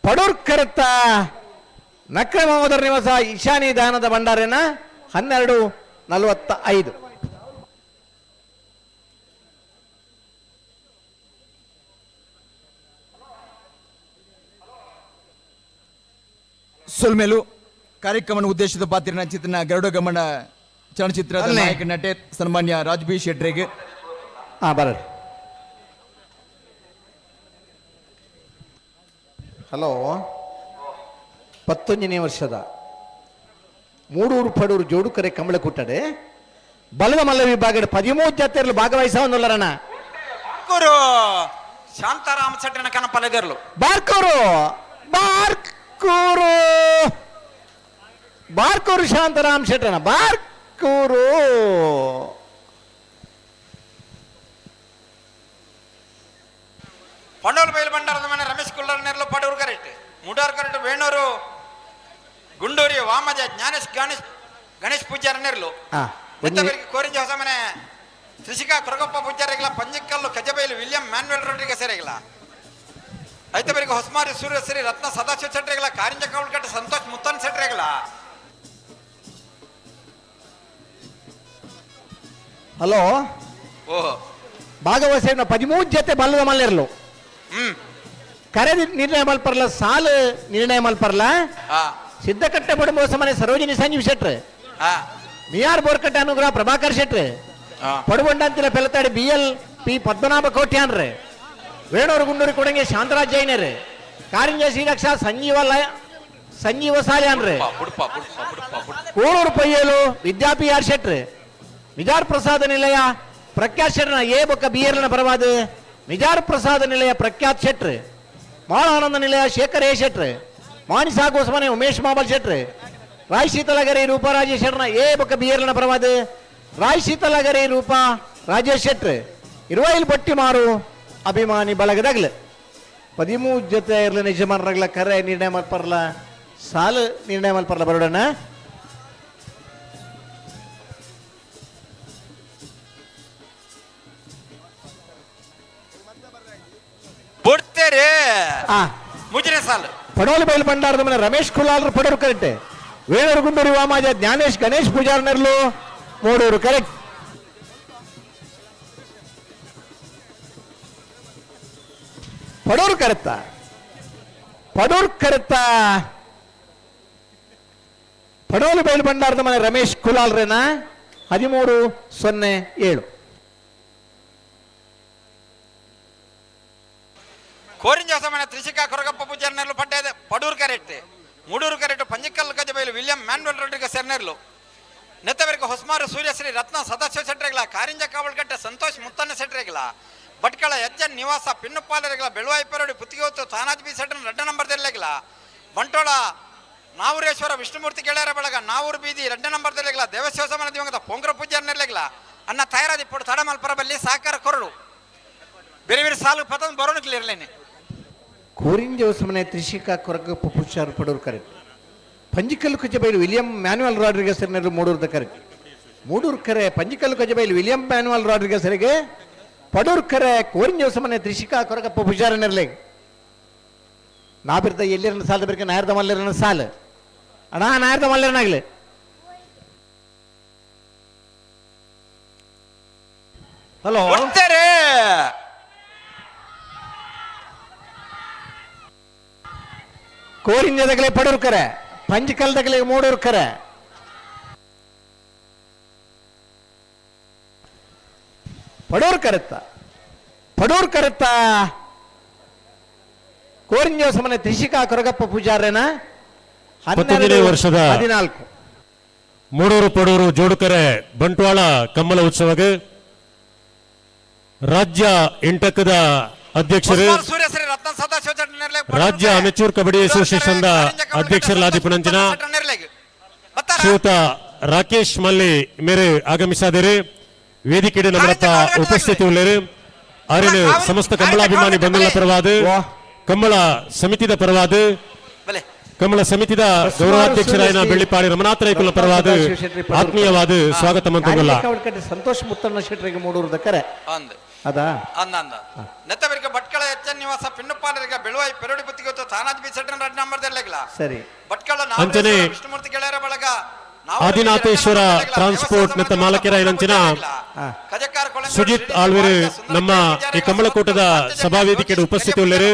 ಪಡೂರ್ಕೆರೆತ್ತ ನಕ್ರಮೋದರ ನಿವಾಸ ಈಶಾನ್ಯ ದಯಾನಂದ ಭಂಡಾರಿನ 12:45. ಸೊಲ್ಮೇಲು ಕಾರ್ಯಕ್ರಮ ಉದ್ದೇಶದ ಪಾತ್ರ ಚಿತ್ರನ ಗರುಡ ಗಮನ ಚಲನಚಿತ್ರದ ನಾಯಕ ನಟೆ ಸನ್ಮಾನ್ಯ ರಾಜ್ ಬಿ ಶೆಟ್ರಿಗೆ ಬರ. ಹಲೋ 11ನೇ ವರ್ಷದ ಮೂಡೂರು ಪಡೂರು ಜೋಡುಕರೆ ಕಂಬಳ ಕೂಟಡೆ ಬಲದ ಮಲ್ಲ ವಿಭಾಗದ 13 ಜಾತಿಯರಲ್ಲಿ ಭಾಗವಹಿಸವನ್ನಲ್ಲರಣ ಶಾಂತಾರಾಮ ಸೆಟ್ಟಿನ ಕನಪಲೆಗರ್ಲು ಬಾರ್ಕೂರು ಶಾಂತಾರಾಮ್ ಶೆಟ್ಟನ ಬಾರ್ಕೂರು ಪಂಡೋಲ್ ಬೈಲ್ ಬಂಡಾರದ ಮನೆ ರಮೇಶ್ ಕುಲ್ಲರ್ ನೆರಲು ಪಡೂರು ಕರೆಕ್ಟ್ ಮುಡಾರ್ ಕರೆಕ್ಟ್ ವೇಣೂರು ಗುಂಡೂರಿ ವಾಮಜ ಜ್ಞಾನೇಶ್ ಗಣೇಶ್ ಪೂಜಾರ ನೆರಲು ಕೋರಿಂಜ ಹೊಸ ಮನೆ ಶಶಿಕಾ ಕೊರಗಪ್ಪ ಪೂಜಾರಿಗಳ ಪಂಜಿಕಲ್ಲು ಕಜಬೈಲು ವಿಲಿಯಂ ಮ್ಯಾನ್ಯುಯಲ್ ರೋಡ್ರಿಗೆ ಸೇರಿಗಿಲ್ಲ ಐತೆ ಬರಿಗೆ ಹೊಸಮಾರಿ ಸೂರ್ಯಶ್ರೀ ರತ್ನ ಸದಾಶಿವ ಶೆಟ್ರಿಗಳ ಕಾರಿಂಜ ಕವಲ್ಕಟ್ಟ ಸಂತೋಷ್ ಮುತ್ತನ್ ಶೆಟ್ರಿಗಳ ಹಲೋ ಓಹೋ ಭಾಗವಹಿಸಿನ 13 ಜೊತೆ ಬಲ್ಲದ ಮಲ್ಲಿರಲು ಕರೆದು ನಿರ್ಣಯ ಮಲ್ಪರ್ಲ ಸಾಲು ನಿರ್ಣಯ ಮಲ್ಪರ್ಲ ಸಿದ್ದಕಟ್ಟೆ ಬಡುಂಬೋಸ ಮನೆ ಸರೋಜಿನಿ ಸಂಜೀವ್ ಶೆಟ್ರ್ ಮಿಯಾರ್ ಬೋರ್ಕಟ್ಟೆ ಅನುಗ್ರಹ ಪ್ರಭಾಕರ್ ಶೆಟ್ರ್ ಪಡುಬಂಡಂತಿನ ಪೆಲತಾಡಿ BLP ಪದ್ಮನಾಭ ಕೋಟ್ಯಾನ್ರೆ ವೇಣೂರು ಗುಂಡೂರಿ ಕೊಡಂಗೆ ಶಾಂತರಾಜ್ ಜೈನರ್ ಕಾರಿಂಜ ಶ್ರೀರಕ್ಷ ಸಂಜೀವ ಸಾಲ್ಯಾನ್ರೆ ಕೋಳೂರು ಪಯ್ಯಲು ವಿದ್ಯಾಪಿಆರ್ ಶೆಟ್ರ್ ನಿಜಾರ್ ಪ್ರಸಾದ ನಿಲಯ ಪ್ರಖ್ಯಾತ್ ಶೆಟ್ರ್ ಎ ಬೊಕ್ಕ ಬಿಯರ್ನ ಪರವಾದ ನಿಜಾರ್ ಪ್ರಸಾದ ನಿಲಯ ಪ್ರಖ್ಯಾತ್ ಶೆಟ್ರ್ ಮಾಳಾನಂದ ನಿಲಯ ಶೇಖರ್ ಎ ಶೆಟ್ರ್ ಮಾಣಿಸಾಗೋಸ್ ಮನೆ ಉಮೇಶ್ ಮಾಬಲ್ ಶೆಟ್ರ್ ರಾಯ್ ಶೀತಲಗರಿ ರೂಪ ರಾಜೇಶ್ ಶೆಟ್ರ್ನ ಎ ಬೊಕ್ಕ ಬಿಯರ್ನ ಪರವಾದ ರಾಯ್ ಶೀತಲಗರಿ ರೂಪ ರಾಜೇಶ್ ಶೆಟ್ರ್ ಇರುವೈಲ್ ಬಟ್ಟಿ ಮಾರು ಅಭಿಮಾನಿ ಬಳಗದಾಗ್ಲ 13 ಜೊತೆ ಇರ್ಲ ಯಜಮಾನರಾಗ್ಲ ಕರೆ ನಿರ್ಣಯ ಮಲ್ಪರ್ಲ ಸಾಲು ನಿರ್ಣಯ ಮಲ್ಪರ್ಲ ಬರೋಡಣ್ಣ ಬಿಡ್ತೇರಿ ಮುಜರೆ ಸಾಲು ಪಡೋಲಿ ಬೈಲ್ ಬಂಡಾರದ ಮನೆ ರಮೇಶ್ ಕುಲಾಲ್ರು ಪಡೋರು ಕರೆಕ್ಟ್ ವೇಣೂರು ಗುಂಡೂರಿ ವಾಮಾಜ ಜ್ಞಾನೇಶ್ ಗಣೇಶ್ ಪೂಜಾರ್ನರ್ಲು ಮೂಡೂರು ಕರೆಕ್ಟ್ ಪಡೋರು ಕರೆತ್ತ ಪಡೋಲಿ ಬೈಲ್ ಬಂಡಾರದ ಮನೆ ರಮೇಶ್ ಕುಲಾಲ್ರೇನ 13-07 ಕೋರಿಂಜ ಮನೆ ತ್ರಿಶಿಕಾ ಕೊರಗಪ್ಪ ಪೂಜಾರ್ನರ್ಲು ಪಡ್ಡೇದ ಪಡೂರು ಕರೆಕ್ಟ್ ಮೂಡೂರು ಕರೆಕ್ಟ್ ಪಂಜಿಕಲ್ ಗಜಬೈಲು ವಿಲಿಯಂ ಮ್ಯಾನ್ವೆಲ್ ರೋಡ್ರಿಗಸ್ ಎರ್ನರ್ಲು ನೆತ್ತವರಿಗೆ ಹೊಸಮಾರು ಸೂರ್ಯಶ್ರೀ ರತ್ನ ಸದಾಶಿವ ಶೆಟ್ರಿಗಳ ಕಾರಿಂಜ ಕಾವಲ್ಕಟ್ಟೆ ಸಂತೋಷ್ ಮುತ್ತನ್ನ ಶೆಟ್ರಿಗಳ ಭಟ್ಕಳ ಯಜ್ಜನ್ ನಿವಾಸ ಪಿನ್ನುಪಾಲರಿಗಳ ಬೆಳುವಾಯಿ ಪೆರೋಡಿ ಪುತ್ತಿಗೆವತ್ತು ತಾನಾಜ್ ಬಿ ಸೆಟ್ರನ್ 2 ನಂಬರ್ ದೆರ್ಲೆಗಳ ಬಂಟೋಳ ನಾವೂರೇಶ್ವರ ವಿಷ್ಣುಮೂರ್ತಿ ಗೆಳೆಯರ ಬಳಗ ನಾವೂರು ಬೀದಿ 2 ನಂಬರ್ ದೆರ್ಲೆಗಳ ದೇವಶಿವಸಮನ ದಿವಂಗತ ಪೊಂಗ್ರ ಪೂಜ್ಯರ್ನೆರ್ಲೆಗಳ ಅನ್ನ ತಯಾರಾದಿ ಪೊಡು ತಡಮಲ್ಪರಬಲ್ಲಿ ಸಾಕಾರ ಕೊರಡು ಬೇರೆ ಬೇರೆ ಸಾಲು ಪದ ಬರೋಣಕ್ಲಿರ್ಲೇನೆ ಕೋರಿಂಜ ಮನೆ ತ್ರಿಶಿಕಾ ಕೊರಗಪ್ಪ ಪುಷಾರು ಪಡೋರು ಕರೆಕ್ಟ್ ಪಂಜಿಕಲ್ಲು ಕಜಬೈಲು ವಿಲಿಯಂ ಮ್ಯಾನ್ಯುವಲ್ ರಾಡ್ರಿಗಸ್ ಎರ್ನರ್ಲು ಮೂಡೂರ್ದ ಕರೆಕ್ಟ್ ಮೂಡೂರು ಕರೆ ಪಂಜಿಕಲ್ಲು ಕಜಬೈಲು ವಿಲಿಯಂ ಮ್ಯಾನ್ಯುವಲ್ ರಾಡ್ರಿಗಸ್ ಎರಿಗೆ ಪಡೂರ್ ಕರೆ ಕೋರಿಂಜ ಮನೆ ತ್ರಿಶಿಕಾ ಕೊರಗಪ್ಪ ಪುಷಾರನರ್ಲೆ ನಾ ಬಿರ್ದ ಎಲ್ಲಿರನ ಸಾಲ ಬೇರೆ ನಾಯರ್ದ ಮಲ್ಲಿರನ ಸಾಲು ಅಣ್ಣ ನಾಯರ್ದ ಮಲ್ಲಿರನಾಗ್ಲಿ ಹಲೋ ಕೋರಿಂಜದಗಲೆ ಪಡೂರ್ ಕರೆ ಪಂಜಿಕಲ್ದಗಲೆ ಮೂಡೂರು ಕರೆ ಪಡೂರ್ ಕರೆತ್ತ ಕೋರಿಂಜ ಮನೆ ತ್ರಿಶಿಕಾ ಕೊರಗಪ್ಪ ಪೂಜಾರೇನ 19ನೇ ವರ್ಷದ 14 ಮೂಡೂರು ಪಡೂರು ಜೋಡುಕರೆ ಬಂಟ್ವಾಳ ಕಮ್ಮಲ ಉತ್ಸವಕ್ಕೆ ರಾಜ್ಯ ಇಂಟಕದ ಅಧ್ಯಕ್ಷರು ಸೂರ್ಯಶ್ರೀ ರತ್ನ ಸದಾಶಿವ ಶೆಟ್ರಿನೆರ್ಲೆ ರಾಜ್ಯ ಅಮೆಚೂರ್ ಕಬಡ್ಡಿ ಅಸೋಸಿಯೇಷನ್ ಅಧ್ಯಕ್ಷರಾದ ಪುನಂಚಿನ ಶ್ರೀಯುತ ರಾಕೇಶ್ ಮಲ್ಲಿ ಮೇರೆ ಆಗಮಿಸಿದರೆ ವೇದಿಕೆ ನಮ್ಮತ್ತ ಉಪಸ್ಥಿತಿ ಉಳ್ಳರು ಆರಿನ ಸಮಸ್ತ ಕಮಲಾಭಿಮಾನಿ ಬಂಧುಗಳ ಪರವಾದ ಕಮಲ ಸಮಿತಿದ ಪರವಾದ ಕಮಲ ಸಮಿತಿದ ಗೌರವಾಧ್ಯಕ್ಷರಾಯನ ಬೆಳ್ಳಿಪಾಡಿ ರಮನಾಥ ರೈಕುಲ ಪರವಾದ ಆತ್ಮೀಯವಾದ ಸ್ವಾಗತ ಮಂತಂಗಲ್ಲ ಸಂತೋಷ್ ಮುತ್ತಣ್ಣ ಶೆಟ್ರಿಗೆ ಮೂಡೂರದ ಕರೆ ಅದಾ ಅಂದ ನೆತ್ತವರಿಗೆ ಭಟ್ಕಳ ಎಚ್ಚನ್ ನಿವಾಸ ಪಿನ್ನುಪಾಲರಿಗೆ ಬೆಳುವಾಯಿ ಪೆರೋಡಿ ಪುತ್ತಿಗೆವತ್ತು ತಾನಾಜ್ ಬಿ ಸೆಟ್ರನ್ 2 ನಂಬರ್ ದೆರ್ಲೆಗಳ ಸರಿ ಭಟ್ಕಳ ಅಂಚನೆ ವಿಷ್ಣುಮೂರ್ತಿ ಗೆಳೆಯರ ಬಳಗ ಆದಿನಾಥೇಶ್ವರ ಟ್ರಾನ್ಸ್ಪೋರ್ಟ್ ಮತ್ತು ಮಾಲಕರ ಏನಂಚಿನ ಸುಜಿತ್ ಆಳ್ವೇರು ನಮ್ಮ ಈ ಕಮಲಕೂಟದ ಸಭಾ ವೇದಿಕೆಯ ಉಪಸ್ಥಿತಿ ಉಳ್ಳರು